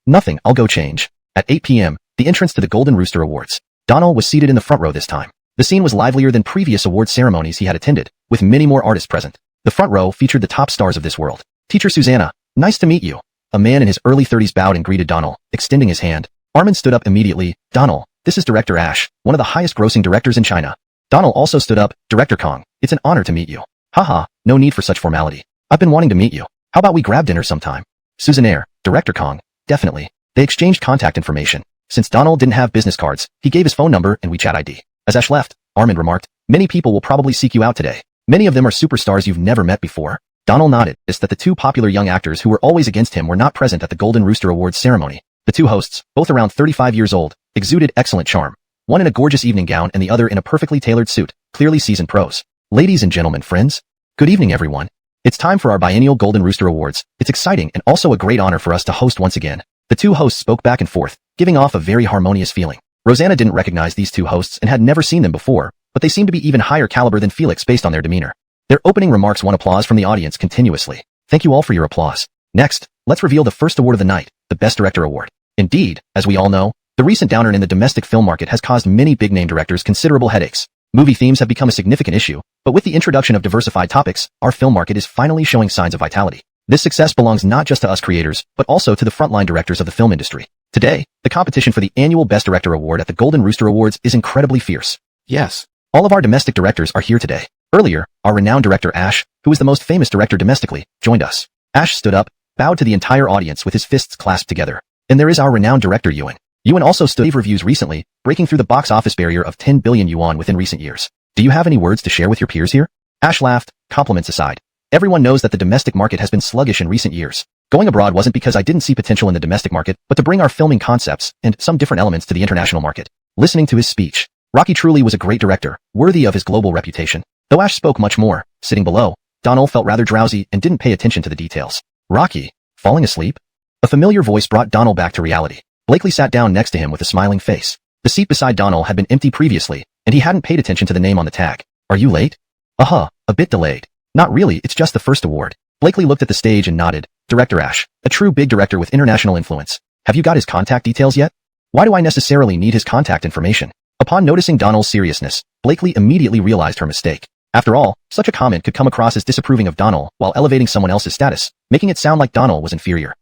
Nothing, I'll go change. At 8 p.m., the entrance to the Golden Rooster Awards. Donald was seated in the front row this time. The scene was livelier than previous award ceremonies he had attended, with many more artists present. The front row featured the top stars of this world. Teacher Susanna, nice to meet you. A man in his early 30s bowed and greeted Donald, extending his hand. Armand stood up immediately. Donald, this is Director Ash, one of the highest grossing directors in China. Donald also stood up. Director Kong, it's an honor to meet you. Haha, no need for such formality. I've been wanting to meet you. How about we grab dinner sometime? Susannaire, Director Kong, definitely. They exchanged contact information. Since Donald didn't have business cards, he gave his phone number and WeChat ID. As Ash left, Armand remarked, many people will probably seek you out today. Many of them are superstars you've never met before. Donald nodded, that the two popular young actors who were always against him were not present at the Golden Rooster Awards ceremony. The two hosts, both around 35 years old, exuded excellent charm. One in a gorgeous evening gown and the other in a perfectly tailored suit, clearly seasoned pros. Ladies and gentlemen, friends. Good evening, everyone. It's time for our biennial Golden Rooster Awards. It's exciting and also a great honor for us to host once again. The two hosts spoke back and forth, giving off a very harmonious feeling. Rosanna didn't recognize these two hosts and had never seen them before, but they seemed to be even higher caliber than Felix based on their demeanor. Their opening remarks won applause from the audience continuously. Thank you all for your applause. Next, let's reveal the first award of the night, the Best Director Award. Indeed, as we all know, the recent downturn in the domestic film market has caused many big-name directors considerable headaches. Movie themes have become a significant issue, but with the introduction of diversified topics, our film market is finally showing signs of vitality. This success belongs not just to us creators, but also to the frontline directors of the film industry. Today, the competition for the annual Best Director Award at the Golden Rooster Awards is incredibly fierce. Yes, all of our domestic directors are here today. Earlier, our renowned director Ash, who is the most famous director domestically, joined us. Ash stood up, bowed to the entire audience with his fists clasped together. And there is our renowned director Ewan. Ewan also stood reviews recently, breaking through the box office barrier of 10 billion yuan within recent years. Do you have any words to share with your peers here? Ash laughed, compliments aside. Everyone knows that the domestic market has been sluggish in recent years. Going abroad wasn't because I didn't see potential in the domestic market, but to bring our filming concepts and some different elements to the international market. Listening to his speech, Rocky truly was a great director, worthy of his global reputation. Though Ash spoke much more, sitting below, Donald felt rather drowsy and didn't pay attention to the details. Rocky, falling asleep? A familiar voice brought Donald back to reality. Blakely sat down next to him with a smiling face. The seat beside Donald had been empty previously, and he hadn't paid attention to the name on the tag. Are you late? A bit delayed. Not really, it's just the first award. Blakely looked at the stage and nodded. Director Ash, a true big director with international influence. Have you got his contact details yet? Why do I necessarily need his contact information? Upon noticing Donald's seriousness, Blakely immediately realized her mistake. After all, such a comment could come across as disapproving of Donald while elevating someone else's status, making it sound like Donald was inferior.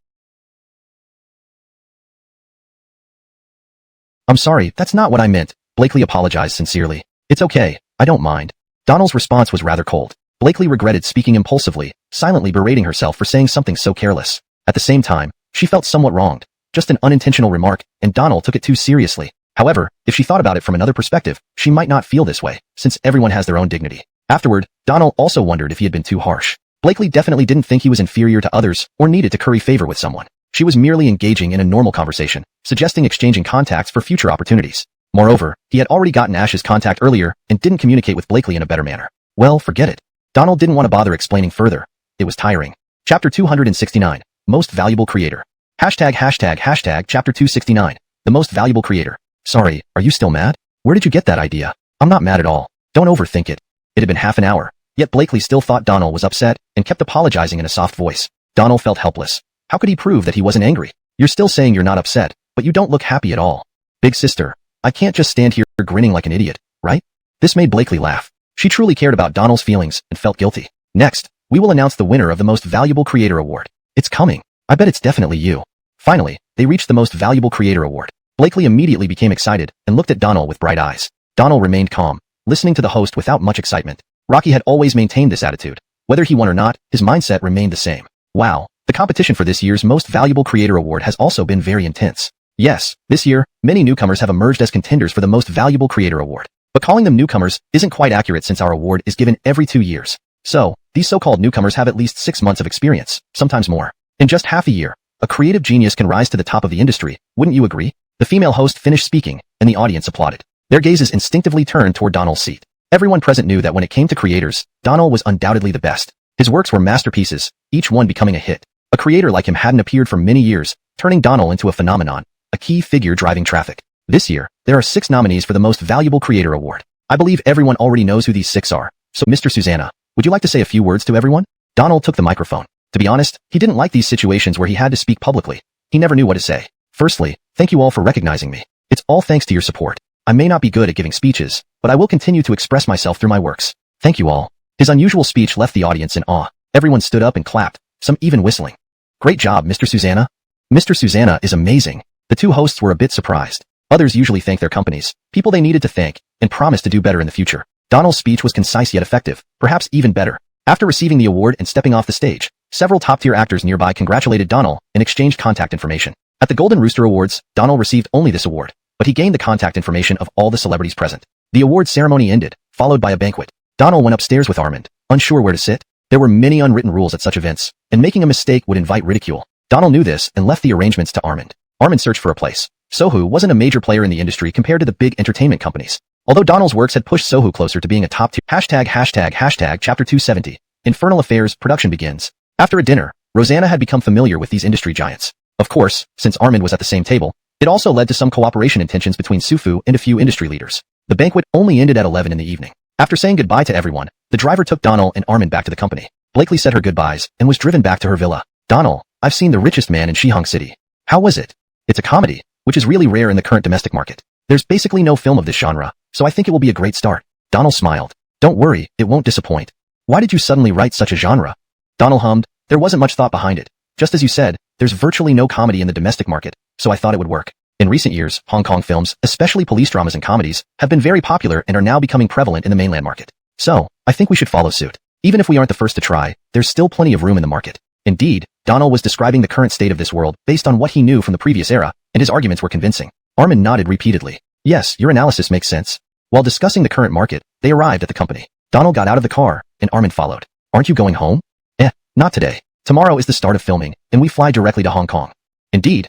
I'm sorry, that's not what I meant. Blakely apologized sincerely. It's okay, I don't mind. Donald's response was rather cold. Blakely regretted speaking impulsively, silently berating herself for saying something so careless. At the same time, she felt somewhat wronged. Just an unintentional remark, and Donald took it too seriously. However, if she thought about it from another perspective, she might not feel this way, since everyone has their own dignity. Afterward, Donald also wondered if he had been too harsh. Blakely definitely didn't think he was inferior to others or needed to curry favor with someone. She was merely engaging in a normal conversation, suggesting exchanging contacts for future opportunities. Moreover, he had already gotten Ash's contact earlier and didn't communicate with Blakely in a better manner. Well, forget it. Donald didn't want to bother explaining further. It was tiring. Chapter 269. Most Valuable Creator. Hashtag Chapter 269. The Most Valuable Creator. Sorry, are you still mad? Where did you get that idea? I'm not mad at all. Don't overthink it. It had been half an hour, yet Blakely still thought Donald was upset and kept apologizing in a soft voice. Donald felt helpless. How could he prove that he wasn't angry? You're still saying you're not upset, but you don't look happy at all. Big sister, I can't just stand here grinning like an idiot, right? This made Blakely laugh. She truly cared about Donald's feelings and felt guilty. Next, we will announce the winner of the Most Valuable Creator Award. It's coming. I bet it's definitely you. Finally, they reached the Most Valuable Creator Award. Blakely immediately became excited and looked at Donald with bright eyes. Donald remained calm, listening to the host without much excitement. Rocky had always maintained this attitude. Whether he won or not, his mindset remained the same. Wow, the competition for this year's Most Valuable Creator Award has also been very intense. Yes, this year, many newcomers have emerged as contenders for the Most Valuable Creator Award. But calling them newcomers isn't quite accurate since our award is given every 2 years. So, these so-called newcomers have at least 6 months of experience, sometimes more. In just half a year, a creative genius can rise to the top of the industry, wouldn't you agree? The female host finished speaking, and the audience applauded. Their gazes instinctively turned toward Donald's seat. Everyone present knew that when it came to creators, Donald was undoubtedly the best. His works were masterpieces, each one becoming a hit. A creator like him hadn't appeared for many years, turning Donald into a phenomenon, a key figure driving traffic. This year, there are 6 nominees for the Most Valuable Creator Award. I believe everyone already knows who these 6 are. So, Mr. Susanna, would you like to say a few words to everyone? Donald took the microphone. To be honest, he didn't like these situations where he had to speak publicly. He never knew what to say. Firstly, thank you all for recognizing me. It's all thanks to your support. I may not be good at giving speeches, but I will continue to express myself through my works. Thank you all. His unusual speech left the audience in awe. Everyone stood up and clapped, some even whistling. Great job, Mr. Susanna. Mr. Susanna is amazing. The 2 hosts were a bit surprised. Others usually thank their companies, people they needed to thank, and promised to do better in the future. Donald's speech was concise yet effective, perhaps even better. After receiving the award and stepping off the stage, several top-tier actors nearby congratulated Donald and exchanged contact information. At the Golden Rooster Awards, Donald received only this award, but he gained the contact information of all the celebrities present. The award ceremony ended, followed by a banquet. Donald went upstairs with Armand, unsure where to sit. There were many unwritten rules at such events, and making a mistake would invite ridicule. Donald knew this and left the arrangements to Armand. Armand searched for a place. Sohu wasn't a major player in the industry compared to the big entertainment companies. Although Donald's works had pushed Sohu closer to being a top-tier. Hashtag Chapter 270. Infernal Affairs production begins. After a dinner, Rosanna had become familiar with these industry giants. Of course, since Armand was at the same table, it also led to some cooperation intentions between Sufu and a few industry leaders. The banquet only ended at 11 in the evening. After saying goodbye to everyone, the driver took Donald and Armand back to the company. Blakely said her goodbyes and was driven back to her villa. Donald, I've seen The Richest Man in Shihong City. How was it? It's a comedy, which is really rare in the current domestic market. There's basically no film of this genre, so I think it will be a great start. Donald smiled. Don't worry, it won't disappoint. Why did you suddenly write such a genre? Donald hummed. There wasn't much thought behind it. Just as you said, there's virtually no comedy in the domestic market, so I thought it would work. In recent years, Hong Kong films, especially police dramas and comedies, have been very popular and are now becoming prevalent in the mainland market. So, I think we should follow suit. Even if we aren't the first to try, there's still plenty of room in the market. Indeed, Donald was describing the current state of this world based on what he knew from the previous era, and his arguments were convincing. Armand nodded repeatedly. Yes, your analysis makes sense. While discussing the current market, they arrived at the company. Donald got out of the car, and Armand followed. Aren't you going home? Not today. Tomorrow is the start of filming, and we fly directly to Hong Kong. Indeed.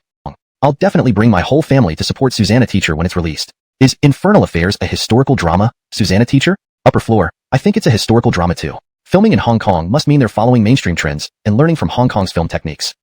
I'll definitely bring my whole family to support Susanna Teacher when it's released. Is Infernal Affairs a historical drama, Susanna Teacher? Upper floor, I think it's a historical drama too. Filming in Hong Kong must mean they're following mainstream trends and learning from Hong Kong's film techniques.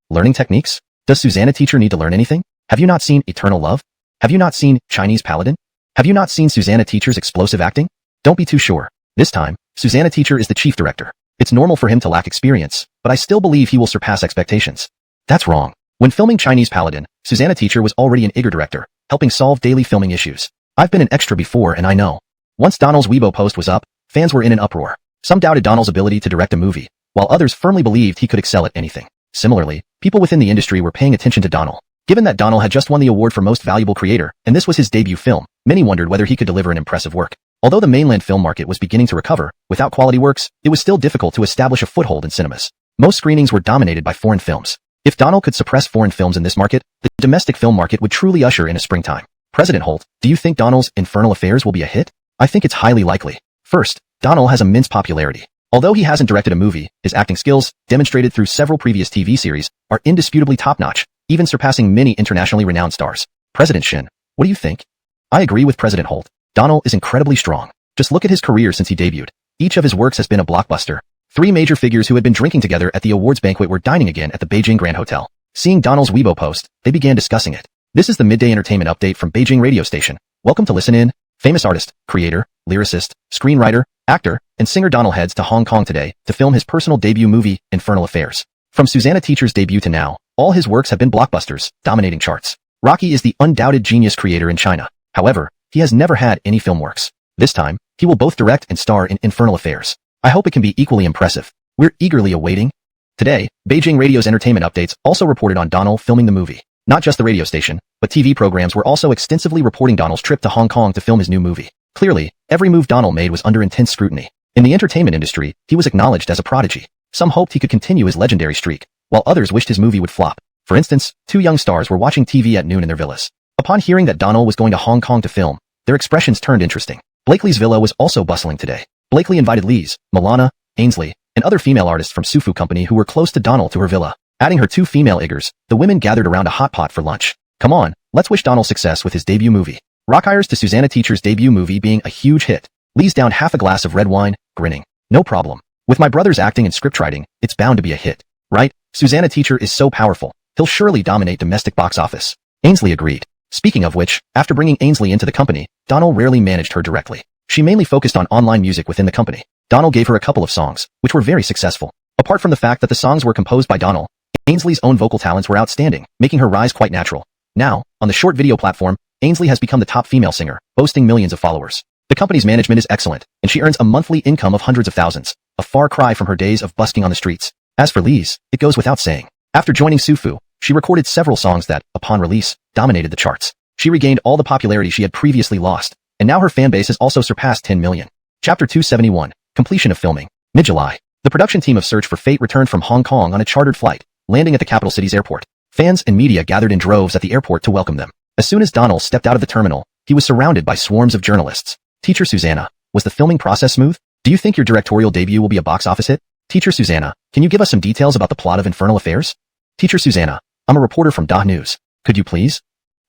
Learning techniques? Does Susanna Teacher need to learn anything? Have you not seen Eternal Love? Have you not seen Chinese Paladin? Have you not seen Susanna Teacher's explosive acting? Don't be too sure. This time, Susanna Teacher is the chief director. It's normal for him to lack experience, but I still believe he will surpass expectations. That's wrong. When filming Chinese Paladin, Susanna Teacher was already an eager director, helping solve daily filming issues. I've been an extra before and I know. Once Donald's Weibo post was up, fans were in an uproar. Some doubted Donald's ability to direct a movie, while others firmly believed he could excel at anything. Similarly, people within the industry were paying attention to Donald. Given that Donald had just won the award for Most Valuable Creator, and this was his debut film, many wondered whether he could deliver an impressive work. Although the mainland film market was beginning to recover, without quality works, it was still difficult to establish a foothold in cinemas. Most screenings were dominated by foreign films. If Donald could suppress foreign films in this market, the domestic film market would truly usher in a springtime. President Holt, do you think Donald's Infernal Affairs will be a hit? I think it's highly likely. First, Donald has immense popularity. Although he hasn't directed a movie, his acting skills, demonstrated through several previous TV series, are indisputably top-notch, even surpassing many internationally renowned stars. President Shin, what do you think? I agree with President Holt. Donald is incredibly strong. Just look at his career since he debuted. Each of his works has been a blockbuster. Three major figures who had been drinking together at the awards banquet were dining again at the Beijing Grand Hotel. Seeing Donald's Weibo post, they began discussing it. This is the midday entertainment update from Beijing radio station. Welcome to listen in. Famous artist, creator, lyricist, screenwriter, actor, and singer Donald heads to Hong Kong today to film his personal debut movie, Infernal Affairs. From Susanna Teacher's debut to now, all his works have been blockbusters, dominating charts. Rocky is the undoubted genius creator in China. However, he has never had any film works. This time, he will both direct and star in Infernal Affairs. I hope it can be equally impressive. We're eagerly awaiting. Today, Beijing Radio's entertainment updates also reported on Donald filming the movie. Not just the radio station, but TV programs were also extensively reporting Donald's trip to Hong Kong to film his new movie. Clearly, every move Donald made was under intense scrutiny. In the entertainment industry, he was acknowledged as a prodigy. Some hoped he could continue his legendary streak, while others wished his movie would flop. For instance, two young stars were watching TV at noon in their villas. Upon hearing that Donald was going to Hong Kong to film, their expressions turned interesting. Blakely's villa was also bustling today. Blakely invited Lise, Milana, Ainsley, and other female artists from Sufu Company who were close to Donald to her villa. Adding her two female iggers, the women gathered around a hot pot for lunch. Come on, let's wish Donald success with his debut movie. Rock hires to Susanna Teacher's debut movie being a huge hit. Lise downed half a glass of red wine, grinning. No problem. With my brother's acting and scriptwriting, it's bound to be a hit. Right? Susanna Teacher is so powerful. He'll surely dominate domestic box office. Ainsley agreed. Speaking of which, after bringing Ainsley into the company, Donald rarely managed her directly. She mainly focused on online music within the company. Donald gave her a couple of songs, which were very successful. Apart from the fact that the songs were composed by Donald, Ainsley's own vocal talents were outstanding, making her rise quite natural. Now, on the short video platform, Ainsley has become the top female singer, boasting millions of followers. The company's management is excellent, and she earns a monthly income of hundreds of thousands, a far cry from her days of busking on the streets. As for Lise, it goes without saying. After joining Sufu, she recorded several songs that, upon release, dominated the charts. She regained all the popularity she had previously lost, and now her fan base has also surpassed 10 million. Chapter 271, Completion of Filming. Mid-July. The production team of Search for Fate returned from Hong Kong on a chartered flight, landing at the capital city's airport. Fans and media gathered in droves at the airport to welcome them. As soon as Donald stepped out of the terminal, he was surrounded by swarms of journalists. Teacher Susanna, was the filming process smooth? Do you think your directorial debut will be a box office hit? Teacher Susanna, can you give us some details about the plot of Infernal Affairs? Teacher Susanna, I'm a reporter from Da News. Could you please?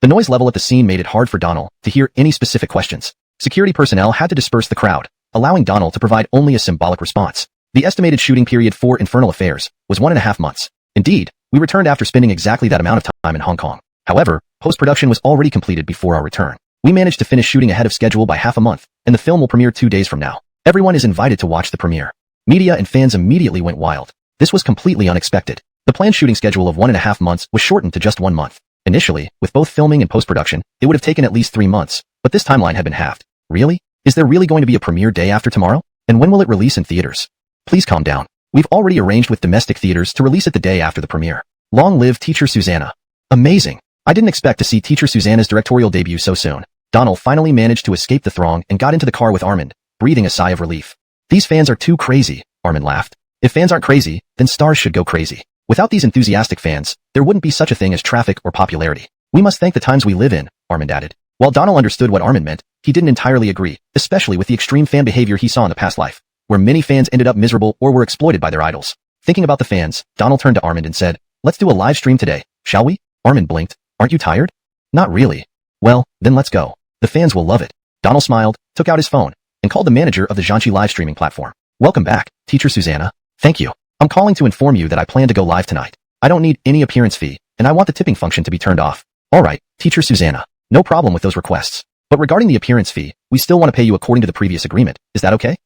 The noise level at the scene made it hard for Donald to hear any specific questions. Security personnel had to disperse the crowd, allowing Donald to provide only a symbolic response. The estimated shooting period for Infernal Affairs was 1.5 months. Indeed, we returned after spending exactly that amount of time in Hong Kong. However, post-production was already completed before our return. We managed to finish shooting ahead of schedule by half a month, and the film will premiere 2 days from now. Everyone is invited to watch the premiere. Media and fans immediately went wild. This was completely unexpected. The planned shooting schedule of 1.5 months was shortened to just 1 month. Initially, with both filming and post-production, it would have taken at least 3 months, but this timeline had been halved. Really? Is there really going to be a premiere day after tomorrow? And when will it release in theaters? Please calm down. We've already arranged with domestic theaters to release it the day after the premiere. Long live Teacher Susanna. Amazing. I didn't expect to see Teacher Susanna's directorial debut so soon. Donald finally managed to escape the throng and got into the car with Armand, breathing a sigh of relief. These fans are too crazy, Armand laughed. If fans aren't crazy, then stars should go crazy. Without these enthusiastic fans, there wouldn't be such a thing as traffic or popularity. We must thank the times we live in, Armand added. While Donald understood what Armand meant, he didn't entirely agree, especially with the extreme fan behavior he saw in the past life, where many fans ended up miserable or were exploited by their idols. Thinking about the fans, Donald turned to Armand and said, "Let's do a live stream today, shall we?" Armand blinked. "Aren't you tired?" "Not really." "Well, then let's go. The fans will love it." Donald smiled, took out his phone, and called the manager of the Zhanqi live streaming platform. "Welcome back, Teacher Susanna." "Thank you. I'm calling to inform you that I plan to go live tonight. I don't need any appearance fee, and I want the tipping function to be turned off." "All right, Teacher Susanna. No problem with those requests. But regarding the appearance fee, we still want to pay you according to the previous agreement. Is that okay?"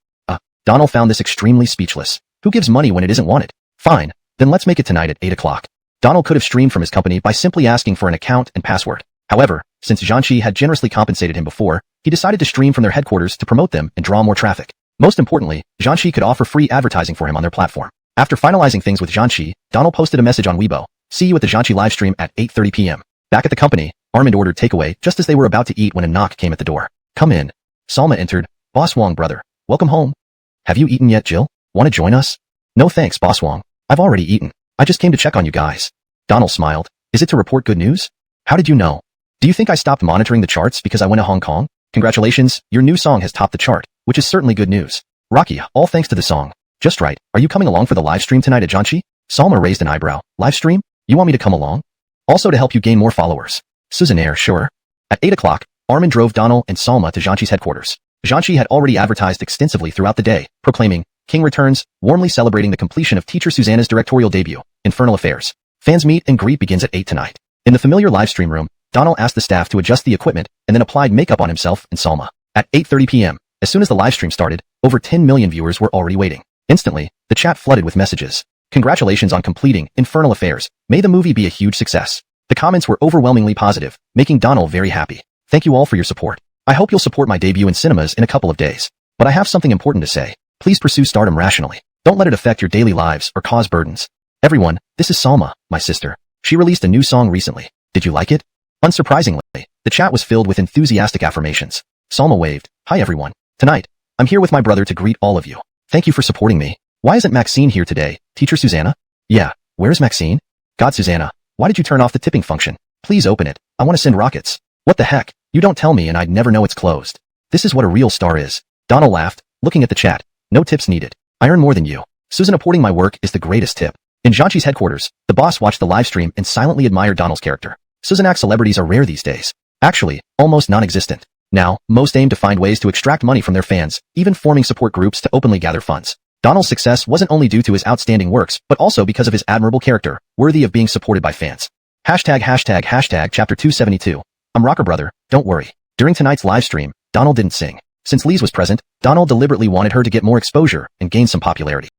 Donald found this extremely speechless. Who gives money when it isn't wanted? Fine, then let's make it tonight at 8 o'clock. Donald could have streamed from his company by simply asking for an account and password. However, since Zhanqi had generously compensated him before, he decided to stream from their headquarters to promote them and draw more traffic. Most importantly, Zhanqi could offer free advertising for him on their platform. After finalizing things with Zhanqi, Donald posted a message on Weibo. "See you at the Zhanqi live stream at 8:30 p.m. Back at the company, Armand ordered takeaway just as they were about to eat when a knock came at the door. "Come in." Salma entered. "Boss Wong, brother. Welcome home." "Have you eaten yet, Jill? Want to join us?" "No thanks, Boss Wong. I've already eaten. I just came to check on you guys." Donald smiled. "Is it to report good news?" "How did you know? Do you think I stopped monitoring the charts because I went to Hong Kong? Congratulations, your new song has topped the chart, which is certainly good news. Rocky, all thanks to the song. Just right, are you coming along for the live stream tonight at Zhanqi?" Salma raised an eyebrow. "Live stream? You want me to come along? Also to help you gain more followers." Suzanaire, sure. At 8 o'clock, Armand drove Donald and Salma to Zhanqi's headquarters. Zhanqi had already advertised extensively throughout the day, proclaiming, King returns, warmly celebrating the completion of teacher Susanna's directorial debut, Infernal Affairs. Fans meet and greet begins at 8 tonight. In the familiar livestream room, Donald asked the staff to adjust the equipment and then applied makeup on himself and Salma. At 8:30 p.m., as soon as the livestream started, over 10 million viewers were already waiting. Instantly, the chat flooded with messages. Congratulations on completing Infernal Affairs. May the movie be a huge success. The comments were overwhelmingly positive, making Donald very happy. Thank you all for your support. I hope you'll support my debut in cinemas in a couple of days. But I have something important to say. Please pursue stardom rationally. Don't let it affect your daily lives or cause burdens. Everyone, this is Salma, my sister. She released a new song recently. Did you like it? Unsurprisingly, the chat was filled with enthusiastic affirmations. Salma waved. Hi everyone. Tonight, I'm here with my brother to greet all of you. Thank you for supporting me. Why isn't Maxine here today, teacher Susanna? Yeah, where's Maxine? God, Susanna, why did you turn off the tipping function? Please open it. I want to send rockets. What the heck? You don't tell me and I'd never know it's closed. This is what a real star is. Donald laughed, looking at the chat. No tips needed. I earn more than you. Susan apporting my work is the greatest tip. In Zhanqi's headquarters, the boss watched the live stream and silently admired Donald's character. Suzanak celebrities are rare these days. Actually, almost non-existent. Now, most aim to find ways to extract money from their fans, even forming support groups to openly gather funds. Donald's success wasn't only due to his outstanding works, but also because of his admirable character, worthy of being supported by fans. Hashtag chapter 272. I'm Rocker Brother, don't worry. During tonight's live stream, Donald didn't sing. Since Lise was present, Donald deliberately wanted her to get more exposure and gain some popularity.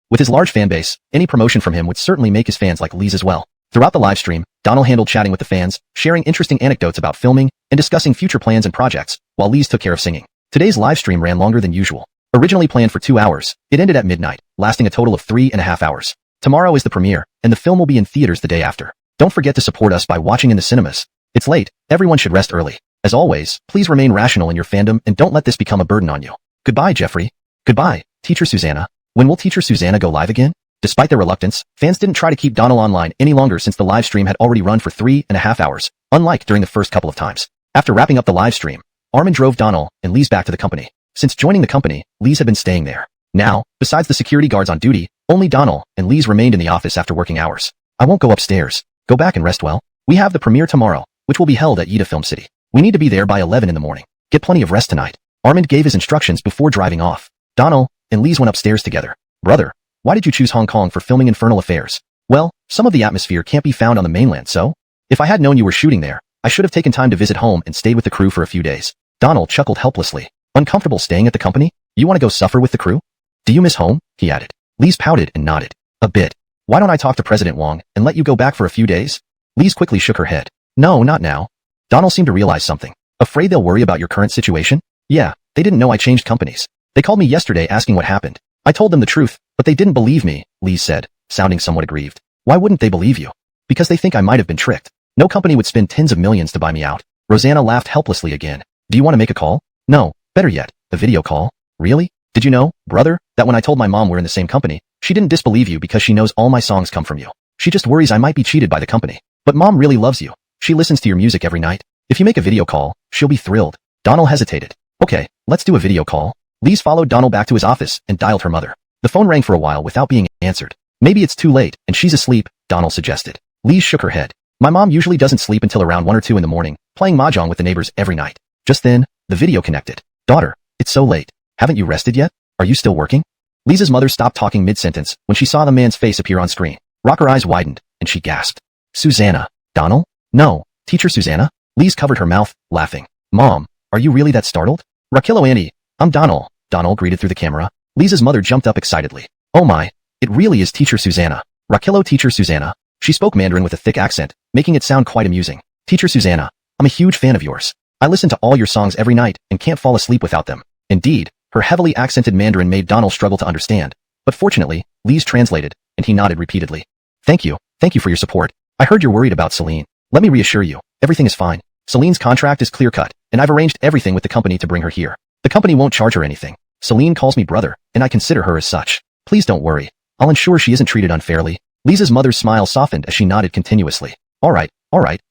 With his large fan base, any promotion from him would certainly make his fans like Lise as well. Throughout the live stream, Donald handled chatting with the fans, sharing interesting anecdotes about filming, and discussing future plans and projects, while Lise took care of singing. Today's live stream ran longer than usual. Originally planned for 2 hours, it ended at midnight, lasting a total of 3.5 hours. Tomorrow is the premiere, and the film will be in theaters the day after. Don't forget to support us by watching in the cinemas. It's late, everyone should rest early. As always, please remain rational in your fandom and don't let this become a burden on you. Goodbye, Jeffrey. Goodbye, teacher Susanna. When will teacher Susanna go live again? Despite their reluctance, fans didn't try to keep Donald online any longer since the live stream had already run for 3.5 hours, unlike during the first couple of times. After wrapping up the live stream, Armin drove Donald and Lise back to the company. Since joining the company, Lise had been staying there. Now, besides the security guards on duty, only Donald and Lise remained in the office after working hours. I won't go upstairs. Go back and rest well. We have the premiere tomorrow, which will be held at Yida Film City. We need to be there by 11 in the morning. Get plenty of rest tonight. Armin gave his instructions before driving off. Donald and Lise went upstairs together. Brother, why did you choose Hong Kong for filming Infernal Affairs? Well, some of the atmosphere can't be found on the mainland, so? If I had known you were shooting there, I should have taken time to visit home and stayed with the crew for a few days. Donald chuckled helplessly. Uncomfortable staying at the company? You want to go suffer with the crew? Do you miss home? He added. Lise pouted and nodded. A bit. Why don't I talk to President Wong and let you go back for a few days? Lise quickly shook her head. No, not now. Donald seemed to realize something. Afraid they'll worry about your current situation? Yeah, they didn't know I changed companies. They called me yesterday asking what happened. I told them the truth, but they didn't believe me, Lise said, sounding somewhat aggrieved. Why wouldn't they believe you? Because they think I might have been tricked. No company would spend tens of millions to buy me out. Rosanna laughed helplessly again. Do you want to make a call? No, better yet, a video call. Really? Did you know, brother, that when I told my mom we're in the same company, she didn't disbelieve you because she knows all my songs come from you. She just worries I might be cheated by the company. But mom really loves you. She listens to your music every night. If you make a video call, she'll be thrilled. Donald hesitated. Okay, let's do a video call. Lise followed Donald back to his office and dialed her mother. The phone rang for a while without being answered. Maybe it's too late and she's asleep, Donald suggested. Lise shook her head. My mom usually doesn't sleep until around 1 or 2 in the morning, playing mahjong with the neighbors every night. Just then, the video connected. Daughter, it's so late. Haven't you rested yet? Are you still working? Lisa's mother stopped talking mid-sentence when she saw the man's face appear on screen. Her eyes widened, and she gasped. Susanna. Donald? No, teacher Susanna? Lise covered her mouth, laughing. Mom, are you really that startled? Rakillo Auntie, I'm Donald. Donald greeted through the camera. Lisa's mother jumped up excitedly. Oh my, it really is teacher Susanna. Rakillo teacher Susanna. She spoke Mandarin with a thick accent, making it sound quite amusing. Teacher Susanna, I'm a huge fan of yours. I listen to all your songs every night and can't fall asleep without them. Indeed, her heavily accented Mandarin made Donald struggle to understand. But fortunately, Lise translated, and he nodded repeatedly. Thank you for your support. I heard you're worried about Celine. Let me reassure you, everything is fine. Celine's contract is clear-cut, and I've arranged everything with the company to bring her here. The company won't charge her anything. Celine calls me brother, and I consider her as such. Please don't worry. I'll ensure she isn't treated unfairly. Lisa's mother's smile softened as she nodded continuously. All right.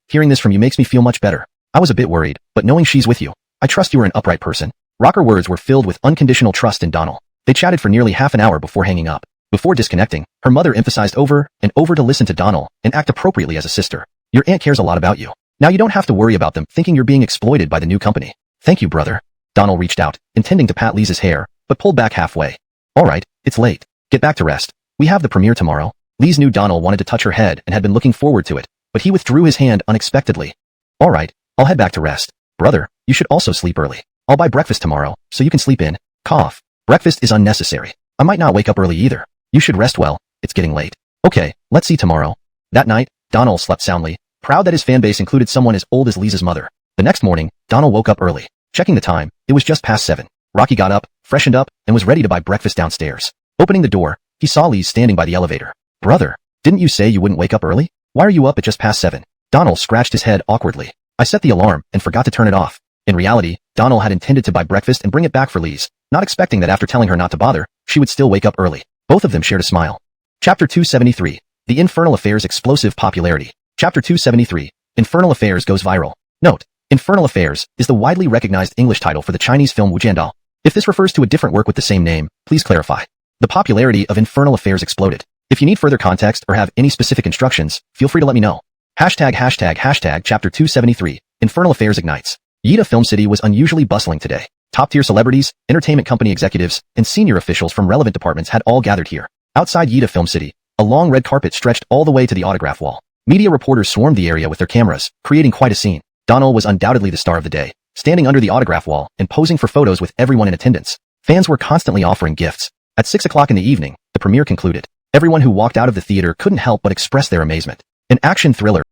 Hearing this from you makes me feel much better. I was a bit worried, but knowing she's with you, I trust you are an upright person. Rocker words were filled with unconditional trust in Donald. They chatted for nearly half an hour before hanging up. Before disconnecting, her mother emphasized over and over to listen to Donald and act appropriately as a sister. Your aunt cares a lot about you. Now you don't have to worry about them thinking you're being exploited by the new company. Thank you, brother. Donald reached out, intending to pat Lisa's hair, but pulled back halfway. All right, it's late. Get back to rest. We have the premiere tomorrow. Lise knew Donald wanted to touch her head and had been looking forward to it, but he withdrew his hand unexpectedly. All right, I'll head back to rest. Brother, you should also sleep early. I'll buy breakfast tomorrow, so you can sleep in. Cough. Breakfast is unnecessary. I might not wake up early either. You should rest well. It's getting late. Okay, let's see tomorrow. That night, Donald slept soundly, proud that his fanbase included someone as old as Lisa's mother. The next morning, Donald woke up early. Checking the time, it was just past 7. Rocky got up, freshened up, and was ready to buy breakfast downstairs. Opening the door, he saw Lise standing by the elevator. Brother, didn't you say you wouldn't wake up early? Why are you up at just past 7? Donald scratched his head awkwardly. I set the alarm and forgot to turn it off. In reality, Donald had intended to buy breakfast and bring it back for Lise, not expecting that after telling her not to bother, she would still wake up early. Both of them shared a smile. Chapter 273. The Infernal Affairs' Explosive Popularity. Chapter 273. Infernal Affairs goes viral. Note: Infernal Affairs is the widely recognized English title for the Chinese film Wujiandao. If this refers to a different work with the same name, please clarify. The popularity of Infernal Affairs exploded. If you need further context or have any specific instructions, feel free to let me know. Hashtag Chapter 273. Infernal Affairs ignites. Yida Film City was unusually bustling today. Top-tier celebrities, entertainment company executives, and senior officials from relevant departments had all gathered here. Outside Yida Film City, a long red carpet stretched all the way to the autograph wall. Media reporters swarmed the area with their cameras, creating quite a scene. Donald was undoubtedly the star of the day, standing under the autograph wall and posing for photos with everyone in attendance. Fans were constantly offering gifts. At 6 o'clock in the evening, the premiere concluded. Everyone who walked out of the theater couldn't help but express their amazement. An action thriller.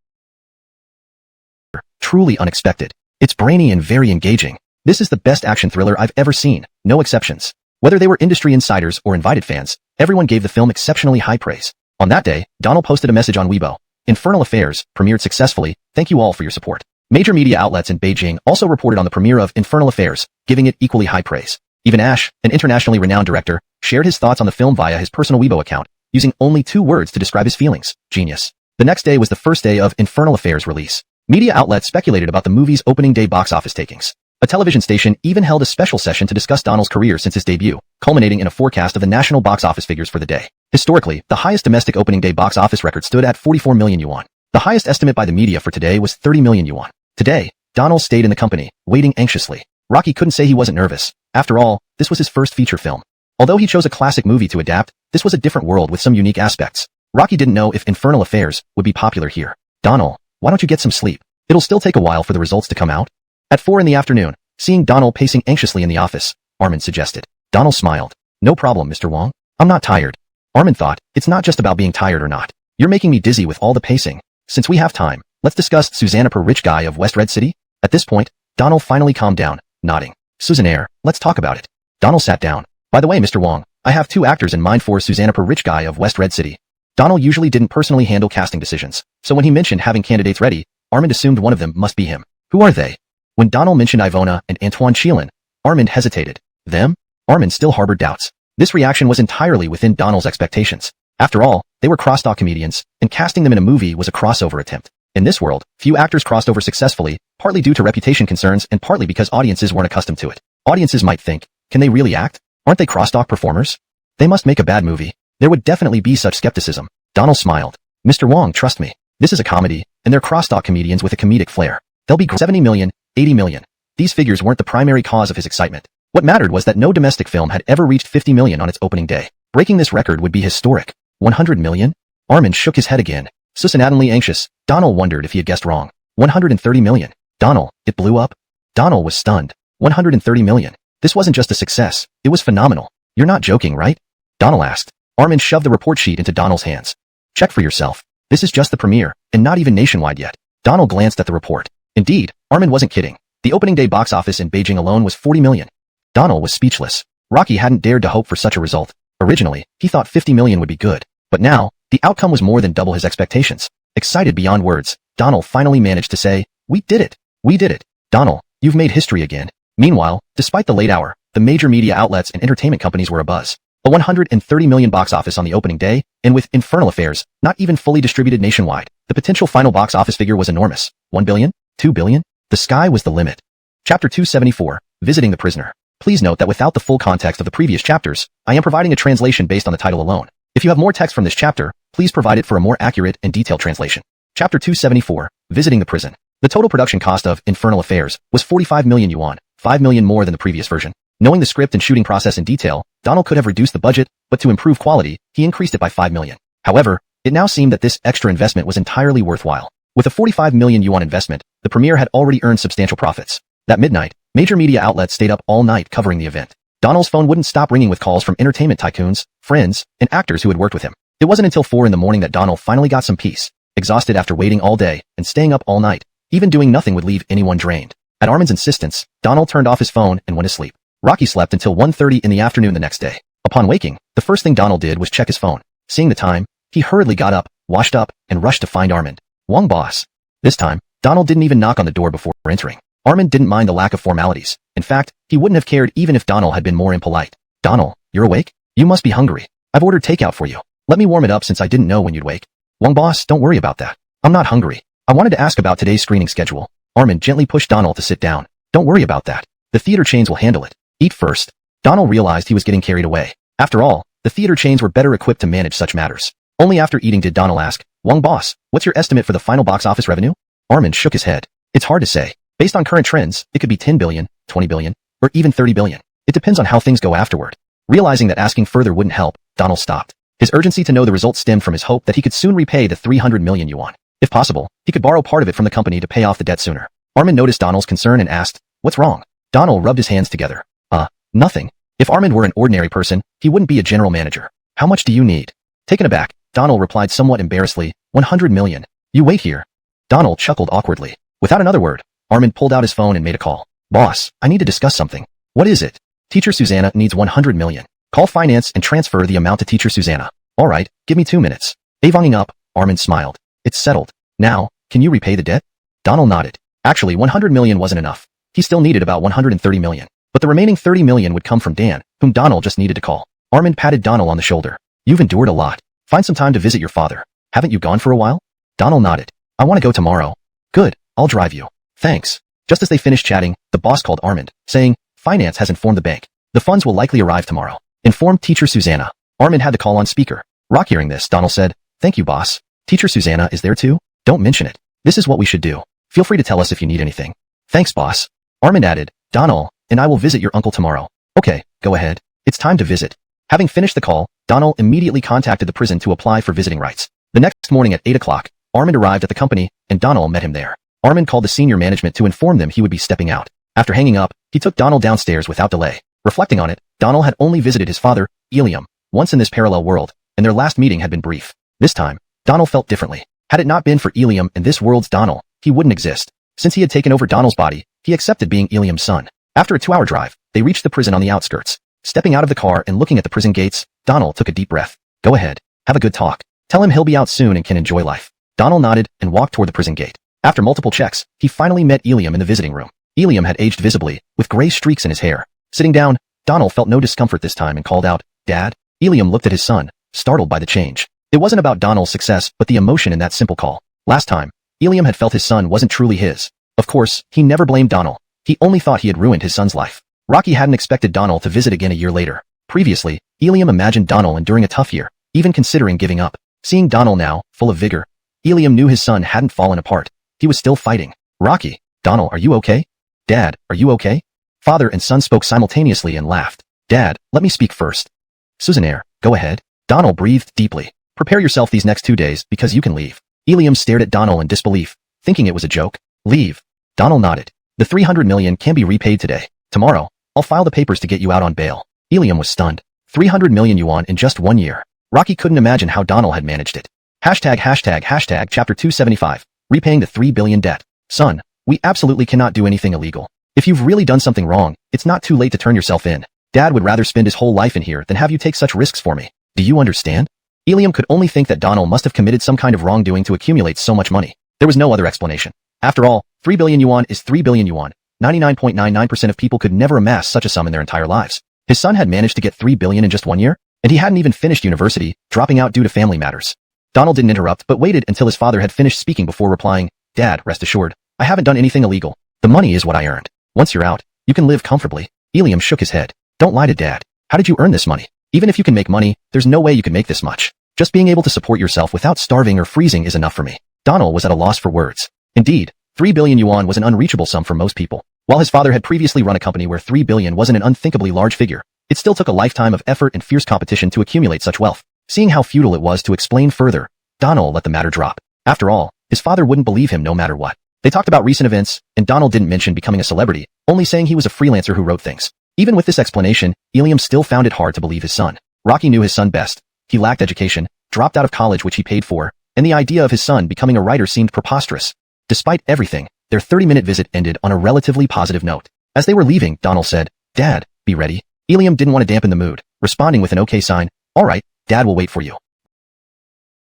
Truly unexpected. It's brainy and very engaging. This is the best action thriller I've ever seen, no exceptions. Whether they were industry insiders or invited fans, everyone gave the film exceptionally high praise. On that day, Donald posted a message on Weibo. Infernal Affairs premiered successfully. Thank you all for your support. Major media outlets in Beijing also reported on the premiere of Infernal Affairs, giving it equally high praise. Even Ash, an internationally renowned director, shared his thoughts on the film via his personal Weibo account, using only 2 words to describe his feelings: genius. The next day was the first day of Infernal Affairs release. Media outlets speculated about the movie's opening day box office takings. A television station even held a special session to discuss Donald's career since his debut, culminating in a forecast of the national box office figures for the day. Historically, the highest domestic opening day box office record stood at 44 million yuan. The highest estimate by the media for today was 30 million yuan. Today, Donald stayed in the company, waiting anxiously. Rocky couldn't say he wasn't nervous. After all, this was his first feature film. Although he chose a classic movie to adapt, this was a different world with some unique aspects. Rocky didn't know if Infernal Affairs would be popular here. Donald, why don't you get some sleep? It'll still take a while for the results to come out. At 4 in the afternoon, seeing Donald pacing anxiously in the office, Armin suggested. Donald smiled. No problem, Mr. Wong. I'm not tired. Armin thought, it's not just about being tired or not. You're making me dizzy with all the pacing. Since we have time, let's discuss Susanna per Rich Guy of West Red City. At this point, Donald finally calmed down, nodding. Susanna, let's talk about it. Donald sat down. By the way, Mr. Wong, I have 2 actors in mind for Susanna per Rich Guy of West Red City. Donald usually didn't personally handle casting decisions, so when he mentioned having candidates ready, Armin assumed one of them must be him. Who are they? When Donald mentioned Ivona and Antoine Chilin, Armin hesitated. Them? Armin still harbored doubts. This reaction was entirely within Donald's expectations. After all, they were cross-talk comedians, and casting them in a movie was a crossover attempt. In this world, few actors crossed over successfully, partly due to reputation concerns and partly because audiences weren't accustomed to it. Audiences might think, can they really act? Aren't they cross-talk performers? They must make a bad movie. There would definitely be such skepticism. Donald smiled. Mr. Wong, trust me. This is a comedy, and they're cross-talk comedians with a comedic flair. They'll be 70 million, 80 million. These figures weren't the primary cause of his excitement. What mattered was that no domestic film had ever reached 50 million on its opening day. Breaking this record would be historic. 100 million? Armin shook his head again. Susannatingly anxious, Donald wondered if he had guessed wrong. 130 million. Donald, it blew up? Donald was stunned. 130 million. This wasn't just a success, it was phenomenal. You're not joking, right? Donald asked. Armin shoved the report sheet into Donald's hands. Check for yourself. This is just the premiere, and not even nationwide yet. Donald glanced at the report. Indeed, Armin wasn't kidding. The opening day box office in Beijing alone was 40 million. Donald was speechless. Rocky hadn't dared to hope for such a result. Originally, he thought 50 million would be good. But now, the outcome was more than double his expectations. Excited beyond words, Donald finally managed to say, "We did it! We did it! Donald, you've made history again." Meanwhile, despite the late hour, the major media outlets and entertainment companies were abuzz. A 130 million box office on the opening day, and with Infernal Affairs not even fully distributed nationwide, the potential final box office figure was enormous. 1 billion? 2 billion? The sky was the limit. Chapter 274, Visiting the Prisoner. Please note that without the full context of the previous chapters, I am providing a translation based on the title alone. If you have more text from this chapter, please provide it for a more accurate and detailed translation. Chapter 274, Visiting the Prison. The total production cost of Infernal Affairs was 45 million yuan, 5 million more than the previous version. Knowing the script and shooting process in detail, Donald could have reduced the budget, but to improve quality, he increased it by 5 million. However, it now seemed that this extra investment was entirely worthwhile. With a 45 million yuan investment, the premiere had already earned substantial profits. That midnight, major media outlets stayed up all night covering the event. Donald's phone wouldn't stop ringing with calls from entertainment tycoons, friends, and actors who had worked with him. It wasn't until 4 in the morning that Donald finally got some peace. Exhausted after waiting all day and staying up all night, even doing nothing would leave anyone drained. At Armin's insistence, Donald turned off his phone and went to sleep. Rocky slept until 1:30 in the afternoon the next day. Upon waking, the first thing Donald did was check his phone. Seeing the time, he hurriedly got up, washed up, and rushed to find Armin. Wong boss. This time, Donald didn't even knock on the door before entering. Armin didn't mind the lack of formalities. In fact, he wouldn't have cared even if Donald had been more impolite. Donald, you're awake? You must be hungry. I've ordered takeout for you. Let me warm it up since I didn't know when you'd wake. Wong boss, don't worry about that. I'm not hungry. I wanted to ask about today's screening schedule. Armin gently pushed Donald to sit down. Don't worry about that. The theater chains will handle it. Eat first. Donald realized he was getting carried away. After all, the theater chains were better equipped to manage such matters. Only after eating did Donald ask, Wong boss, what's your estimate for the final box office revenue? Armin shook his head. It's hard to say. Based on current trends, it could be 10 billion, 20 billion, or even 30 billion. It depends on how things go afterward. Realizing that asking further wouldn't help, Donald stopped. His urgency to know the results stemmed from his hope that he could soon repay the 300 million yuan. If possible, he could borrow part of it from the company to pay off the debt sooner. Armin noticed Donald's concern and asked, what's wrong? Donald rubbed his hands together. Nothing. If Armin were an ordinary person, he wouldn't be a general manager. How much do you need? Taken aback, Donald replied somewhat embarrassedly, 100 million. You wait here. Donald chuckled awkwardly. Without another word, Armin pulled out his phone and made a call. Boss, I need to discuss something. What is it? Teacher Susanna needs 100 million. Call finance and transfer the amount to Teacher Susanna. All right, give me 2 minutes. Avonging up, Armin smiled. It's settled. Now, can you repay the debt? Donald nodded. Actually, 100 million wasn't enough. He still needed about 130 million. But the remaining 30 million would come from Dan, whom Donald just needed to call. Armin patted Donald on the shoulder. You've endured a lot. Find some time to visit your father. Haven't you gone for a while? Donald nodded. I want to go tomorrow. Good, I'll drive you. Thanks. Just as they finished chatting, the boss called Armin, saying, Finance has informed the bank. The funds will likely arrive tomorrow. Informed Teacher Susanna. Armin had the call on speaker. Hearing this, Donald said, Thank you, boss. Teacher Susanna is there too? Don't mention it. This is what we should do. Feel free to tell us if you need anything. Thanks, boss. Armin added, Donald, and I will visit your uncle tomorrow. Okay, go ahead. It's time to visit. Having finished the call, Donald immediately contacted the prison to apply for visiting rights. The next morning at 8 o'clock, Armin arrived at the company, and Donald met him there. Armin called the senior management to inform them he would be stepping out. After hanging up, he took Donald downstairs without delay. Reflecting on it, Donald had only visited his father, Ilium, once in this parallel world, and their last meeting had been brief. This time, Donald felt differently. Had it not been for Ilium and this world's Donald, he wouldn't exist. Since he had taken over Donald's body, he accepted being Ilium's son. After a 2-hour drive, they reached the prison on the outskirts. Stepping out of the car and looking at the prison gates, Donald took a deep breath. Go ahead. Have a good talk. Tell him he'll be out soon and can enjoy life. Donald nodded and walked toward the prison gate. After multiple checks, he finally met Ilium in the visiting room. Ilium had aged visibly, with gray streaks in his hair. Sitting down, Donald felt no discomfort this time and called out, Dad? Ilium looked at his son, startled by the change. It wasn't about Donald's success, but the emotion in that simple call. Last time, Ilium had felt his son wasn't truly his. Of course, he never blamed Donald. He only thought he had ruined his son's life. Rocky hadn't expected Donald to visit again a year later. Previously, Ilium imagined Donald enduring a tough year, even considering giving up. Seeing Donald now, full of vigor, Ilium knew his son hadn't fallen apart. He was still fighting. Rocky, Donald, are you okay? Dad, are you okay? Father and son spoke simultaneously and laughed. Dad, let me speak first. Susannaire, go ahead. Donald breathed deeply. Prepare yourself these next 2 days because you can leave. Ilium stared at Donald in disbelief, thinking it was a joke. Leave. Donald nodded. The 300 million can be repaid today. Tomorrow, I'll file the papers to get you out on bail. Ilium was stunned. 300 million yuan in just 1 year. Rocky couldn't imagine how Donald had managed it. Hashtag chapter 275. Repaying the 3 billion debt. Son, we absolutely cannot do anything illegal. If you've really done something wrong, it's not too late to turn yourself in. Dad would rather spend his whole life in here than have you take such risks for me. Do you understand? Ilium could only think that Donald must have committed some kind of wrongdoing to accumulate so much money. There was no other explanation. After all, 3 billion yuan is 3 billion yuan. 99.99% of people could never amass such a sum in their entire lives. His son had managed to get 3 billion in just 1 year, and he hadn't even finished university, dropping out due to family matters. Donald didn't interrupt but waited until his father had finished speaking before replying, Dad, rest assured, I haven't done anything illegal. The money is what I earned. Once you're out, you can live comfortably. Ilium shook his head. Don't lie to Dad. How did you earn this money? Even if you can make money, there's no way you can make this much. Just being able to support yourself without starving or freezing is enough for me. Donald was at a loss for words. Indeed, 3 billion yuan was an unreachable sum for most people. While his father had previously run a company where 3 billion wasn't an unthinkably large figure, it still took a lifetime of effort and fierce competition to accumulate such wealth. Seeing how futile it was to explain further, Donald let the matter drop. After all, his father wouldn't believe him no matter what. They talked about recent events, and Donald didn't mention becoming a celebrity, only saying he was a freelancer who wrote things. Even with this explanation, Iliam still found it hard to believe his son. Rocky knew his son best. He lacked education, dropped out of college which he paid for, and the idea of his son becoming a writer seemed preposterous. Despite everything, their 30-minute visit ended on a relatively positive note. As they were leaving, Donald said, "Dad, be ready." Iliam didn't want to dampen the mood, responding with an okay sign, "All right, Dad will wait for you."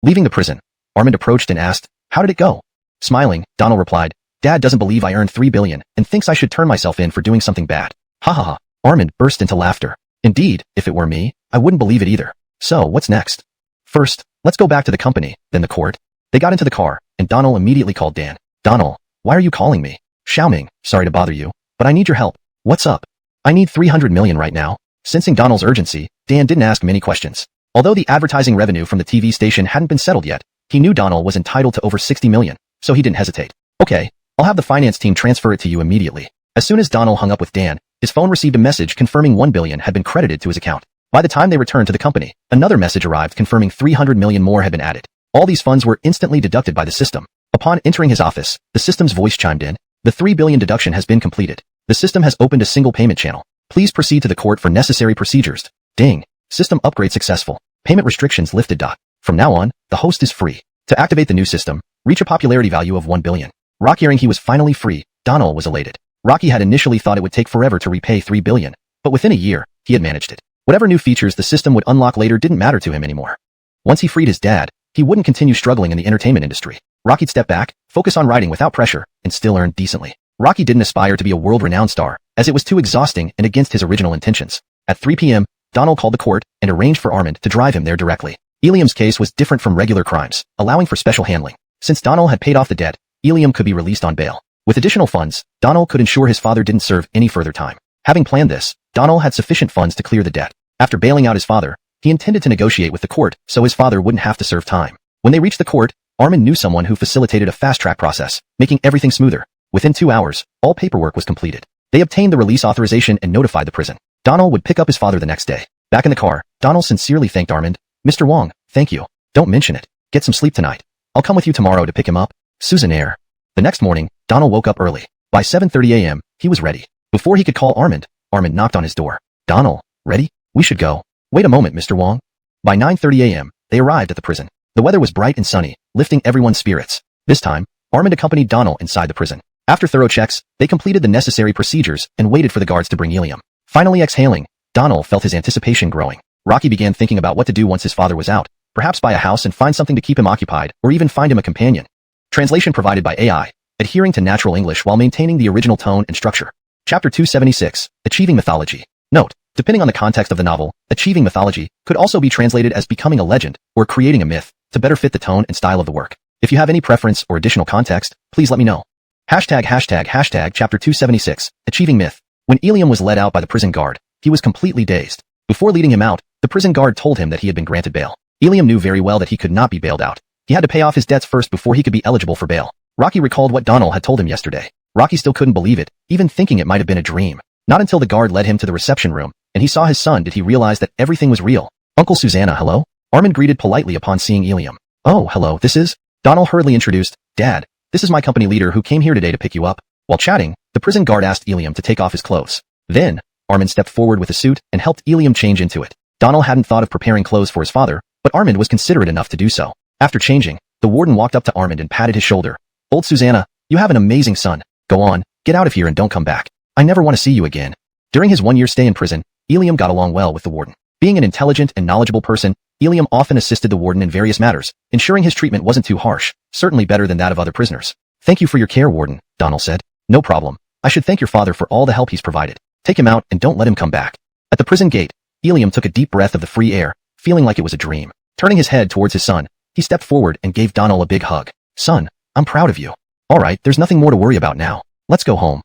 Leaving the prison, Armand approached and asked, "How did it go?" Smiling, Donald replied, "Dad doesn't believe I earned 3 billion and thinks I should turn myself in for doing something bad." Ha ha ha. Armand burst into laughter. "Indeed, if it were me, I wouldn't believe it either. So, what's next?" "First, let's go back to the company, then the court." They got into the car, and Donald immediately called Dan. "Donald, why are you calling me?" "Xiaoming, sorry to bother you, but I need your help." "What's up?" "I need 300 million right now." Sensing Donald's urgency, Dan didn't ask many questions. Although the advertising revenue from the TV station hadn't been settled yet, he knew Donald was entitled to over 60 million, so he didn't hesitate. "Okay, I'll have the finance team transfer it to you immediately." As soon as Donald hung up with Dan, his phone received a message confirming 1 billion had been credited to his account. By the time they returned to the company, another message arrived confirming 300 million more had been added. All these funds were instantly deducted by the system. Upon entering his office, the system's voice chimed in. "The 3 billion deduction has been completed. The system has opened a single payment channel. Please proceed to the court for necessary procedures." Ding. System upgrade successful. Payment restrictions lifted. From now on, the host is free. To activate the new system, reach a popularity value of 1 billion. Rocky hearing he was finally free, Donald was elated. Rocky had initially thought it would take forever to repay 3 billion, but within a year, he had managed it. Whatever new features the system would unlock later didn't matter to him anymore. Once he freed his dad, he wouldn't continue struggling in the entertainment industry. Rocky'd step back, focus on writing without pressure, and still earn decently. Rocky didn't aspire to be a world-renowned star, as it was too exhausting and against his original intentions. At 3 p.m., Donald called the court and arranged for Armand to drive him there directly. Iliam's case was different from regular crimes, allowing for special handling. Since Donald had paid off the debt, Iliam could be released on bail. With additional funds, Donald could ensure his father didn't serve any further time. Having planned this, Donald had sufficient funds to clear the debt. After bailing out his father, he intended to negotiate with the court so his father wouldn't have to serve time. When they reached the court, Armand knew someone who facilitated a fast-track process, making everything smoother. Within 2 hours, all paperwork was completed. They obtained the release authorization and notified the prison. Donald would pick up his father the next day. Back in the car, Donald sincerely thanked Armand. "Mr. Wong, thank you. Don't mention it. Get some sleep tonight. I'll come with you tomorrow to pick him up." Susan Air. The next morning, Donald woke up early. By 7:30 a.m., he was ready. Before he could call Armand knocked on his door. "Donald, ready? We should go." "Wait a moment, Mr. Wong." By 9:30 a.m., they arrived at the prison. The weather was bright and sunny, lifting everyone's spirits. This time, Armand accompanied Donald inside the prison. After thorough checks, they completed the necessary procedures and waited for the guards to bring Iliam. Finally exhaling, Donald felt his anticipation growing. Rocky began thinking about what to do once his father was out. Perhaps buy a house and find something to keep him occupied, or even find him a companion. Translation provided by AI, adhering to natural English while maintaining the original tone and structure. Chapter 276, Achieving Mythology. Note, depending on the context of the novel, achieving mythology could also be translated as becoming a legend or creating a myth to better fit the tone and style of the work. If you have any preference or additional context, please let me know. Chapter 276, Achieving Myth. When Iliam was led out by the prison guard, he was completely dazed. Before leading him out, the prison guard told him that he had been granted bail. Iliam knew very well that he could not be bailed out. He had to pay off his debts first before he could be eligible for bail. Rocky recalled what Donald had told him yesterday. Rocky still couldn't believe it, even thinking it might have been a dream. Not until the guard led him to the reception room, and he saw his son did he realize that everything was real. "Uncle Susanna, hello?" Armand greeted politely upon seeing Iliam. "Oh, hello, this is..." Donald hurriedly introduced, "Dad, this is my company leader who came here today to pick you up." While chatting, the prison guard asked Iliam to take off his clothes. Then, Armand stepped forward with a suit and helped Iliam change into it. Donald hadn't thought of preparing clothes for his father, but Armand was considerate enough to do so. After changing, the warden walked up to Armand and patted his shoulder. "Old Susanna, you have an amazing son. Go on, get out of here and don't come back. I never want to see you again." During his 1-year stay in prison, Iliam got along well with the warden. Being an intelligent and knowledgeable person, Iliam often assisted the warden in various matters, ensuring his treatment wasn't too harsh, certainly better than that of other prisoners. "Thank you for your care, warden," Donald said. "No problem. I should thank your father for all the help he's provided. Take him out and don't let him come back." At the prison gate, Iliam took a deep breath of the free air, feeling like it was a dream. Turning his head towards his son, he stepped forward and gave Donald a big hug. "Son, I'm proud of you. All right, there's nothing more to worry about now. Let's go home."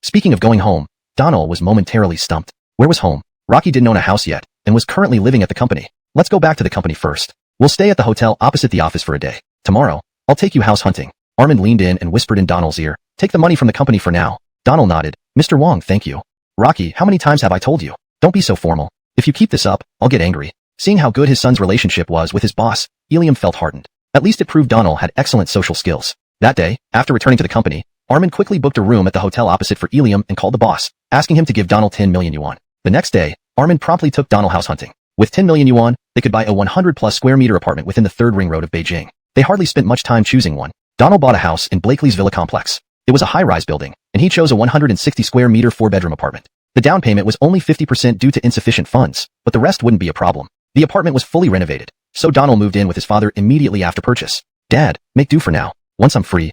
Speaking of going home, Donald was momentarily stumped. Where was home? Rocky didn't own a house yet, and was currently living at the company. "Let's go back to the company first. We'll stay at the hotel opposite the office for a day. Tomorrow, I'll take you house hunting." Armin leaned in and whispered in Donald's ear, "Take the money from the company for now." Donald nodded. "Mr. Wong, thank you." "Rocky, how many times have I told you? Don't be so formal. If you keep this up, I'll get angry." Seeing how good his son's relationship was with his boss, Ilium felt heartened. At least it proved Donald had excellent social skills. That day, after returning to the company, Armin quickly booked a room at the hotel opposite for Ilium and called the boss, asking him to give Donald 10 million yuan. The next day, Armin promptly took Donald house hunting. With 10 million yuan, they could buy a 100-plus square meter apartment within the third ring road of Beijing. They hardly spent much time choosing one. Donald bought a house in Blakely's villa complex. It was a high-rise building, and he chose a 160 square meter 4-bedroom apartment. The down payment was only 50% due to insufficient funds, but the rest wouldn't be a problem. The apartment was fully renovated, so Donald moved in with his father immediately after purchase. "Dad, make do for now. Once I'm free,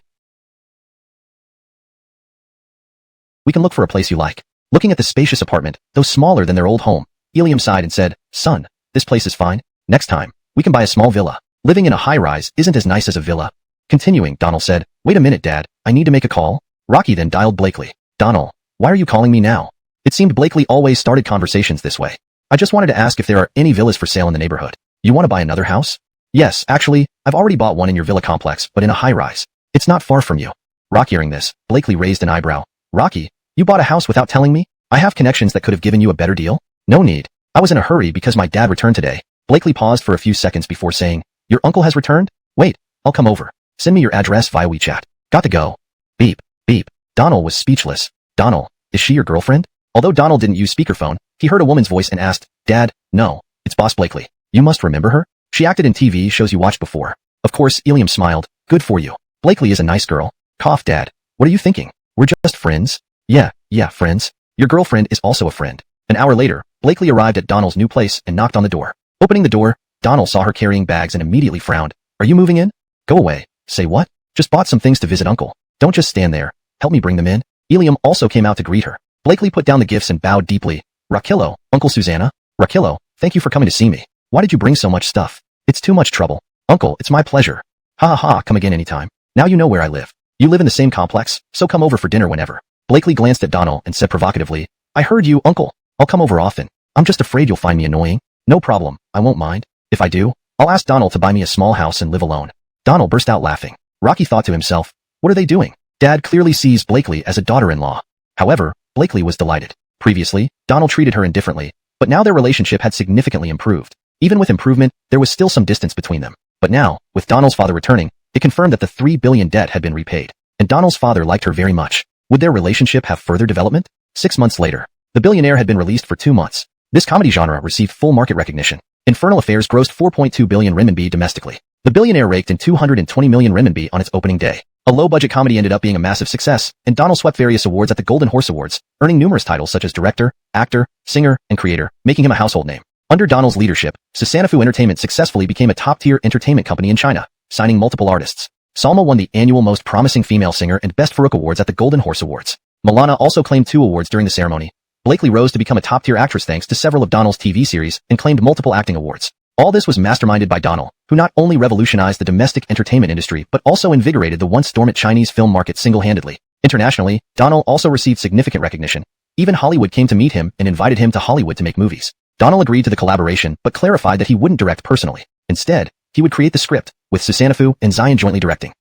we can look for a place you like." Looking at the spacious apartment, though smaller than their old home, Ilium sighed and said, "Son, this place is fine. Next time, we can buy a small villa. Living in a high-rise isn't as nice as a villa." Continuing, Donald said, "Wait a minute, Dad. I need to make a call." Rocky then dialed Blakely. "Donald, why are you calling me now?" It seemed Blakely always started conversations this way. "I just wanted to ask if there are any villas for sale in the neighborhood. You want to buy another house?" "Yes, actually, I've already bought one in your villa complex, but in a high-rise. It's not far from you." Rocky hearing this, Blakely raised an eyebrow. "Rocky, you bought a house without telling me? I have connections that could have given you a better deal." "No need. I was in a hurry because my dad returned today." Blakely paused for a few seconds before saying, "Your uncle has returned? Wait, I'll come over. Send me your address via WeChat." "Got to go." Beep, beep. Donald was speechless. "Donald, is she your girlfriend?" Although Donald didn't use speakerphone, he heard a woman's voice and asked, "Dad, no, it's Boss Blakely. You must remember her? She acted in TV shows you watched before." Of course, Ilium smiled. "Good for you. Blakely is a nice girl." Cough, "Dad, what are you thinking? We're just friends." Yeah, friends. Your girlfriend is also a friend." An hour later, Blakely arrived at Donald's new place and knocked on the door. Opening the door, Donald saw her carrying bags and immediately frowned. "Are you moving in?" "Go away." "Say what?" "Just bought some things to visit Uncle. Don't just stand there. Help me bring them in." Ilium also came out to greet her. Blakely put down the gifts and bowed deeply. "Rakillo, Uncle Susanna." "Rakillo, thank you for coming to see me. Why did you bring so much stuff?" "It's too much trouble." "Uncle, it's my pleasure." "Ha ha ha, come again anytime. Now you know where I live. You live in the same complex, so come over for dinner whenever." Blakely glanced at Donald and said provocatively, "I heard you, Uncle. I'll come over often. I'm just afraid you'll find me annoying." "No problem, I won't mind. If I do, I'll ask Donald to buy me a small house and live alone." Donald burst out laughing. Rocky thought to himself, what are they doing? Dad clearly sees Blakely as a daughter-in-law. However, Blakely was delighted. Previously, Donald treated her indifferently, but now their relationship had significantly improved. Even with improvement, there was still some distance between them. But now, with Donald's father returning, it confirmed that the 3 billion debt had been repaid, and Donald's father liked her very much. Would their relationship have further development? 6 months later, The Billionaire had been released for 2 months. This comedy genre received full market recognition. Infernal Affairs grossed 4.2 billion renminbi domestically. The Billionaire raked in 220 million renminbi on its opening day. A low-budget comedy ended up being a massive success, and Donald swept various awards at the Golden Horse Awards, earning numerous titles such as director, actor, singer, and creator, making him a household name. Under Donald's leadership, Sasanafu Entertainment successfully became a top-tier entertainment company in China, signing multiple artists. Salma won the annual Most Promising Female Singer and Best Farouk Awards at the Golden Horse Awards. Milana also claimed 2 awards during the ceremony. Blakely rose to become a top-tier actress thanks to several of Donald's TV series and claimed multiple acting awards. All this was masterminded by Donald, who not only revolutionized the domestic entertainment industry but also invigorated the once dormant Chinese film market single-handedly. Internationally, Donald also received significant recognition. Even Hollywood came to meet him and invited him to Hollywood to make movies. Donald agreed to the collaboration but clarified that he wouldn't direct personally. Instead, he would create the script, with Sasanafu and Zion jointly directing.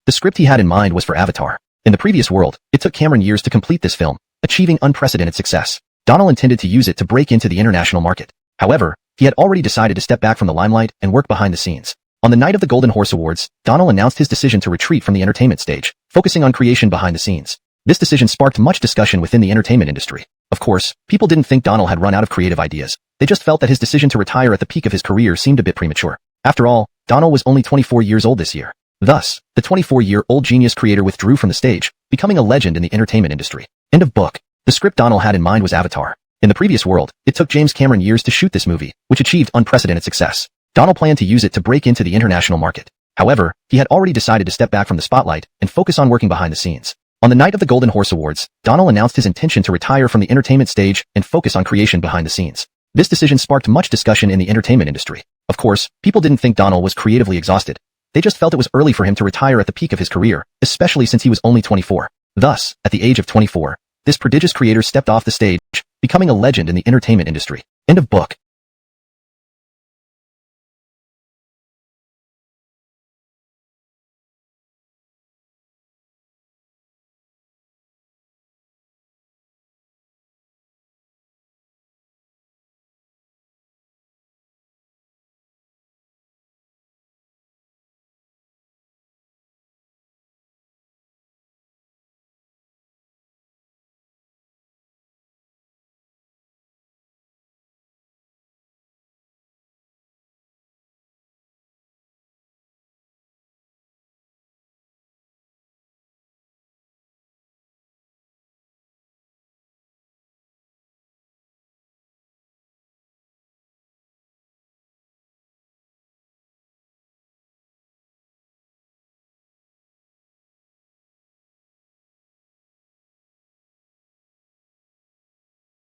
The script he had in mind was for Avatar. In the previous world, it took Cameron years to complete this film, achieving unprecedented success. Donald intended to use it to break into the international market. However, he had already decided to step back from the limelight and work behind the scenes. On the night of the Golden Horse Awards, Donald announced his decision to retreat from the entertainment stage, focusing on creation behind the scenes. This decision sparked much discussion within the entertainment industry. Of course, people didn't think Donald had run out of creative ideas. They just felt that his decision to retire at the peak of his career seemed a bit premature. After all, Donald was only 24 years old this year. Thus, the 24-year-old genius creator withdrew from the stage, becoming a legend in the entertainment industry. End of book. The script Donald had in mind was Avatar. In the previous world, it took James Cameron years to shoot this movie, which achieved unprecedented success. Donald planned to use it to break into the international market. However, he had already decided to step back from the spotlight and focus on working behind the scenes. On the night of the Golden Horse Awards, Donald announced his intention to retire from the entertainment stage and focus on creation behind the scenes. This decision sparked much discussion in the entertainment industry. Of course, people didn't think Donald was creatively exhausted. They just felt it was early for him to retire at the peak of his career, especially since he was only 24. Thus, at the age of 24, this prodigious creator stepped off the stage, becoming a legend in the entertainment industry. End of book.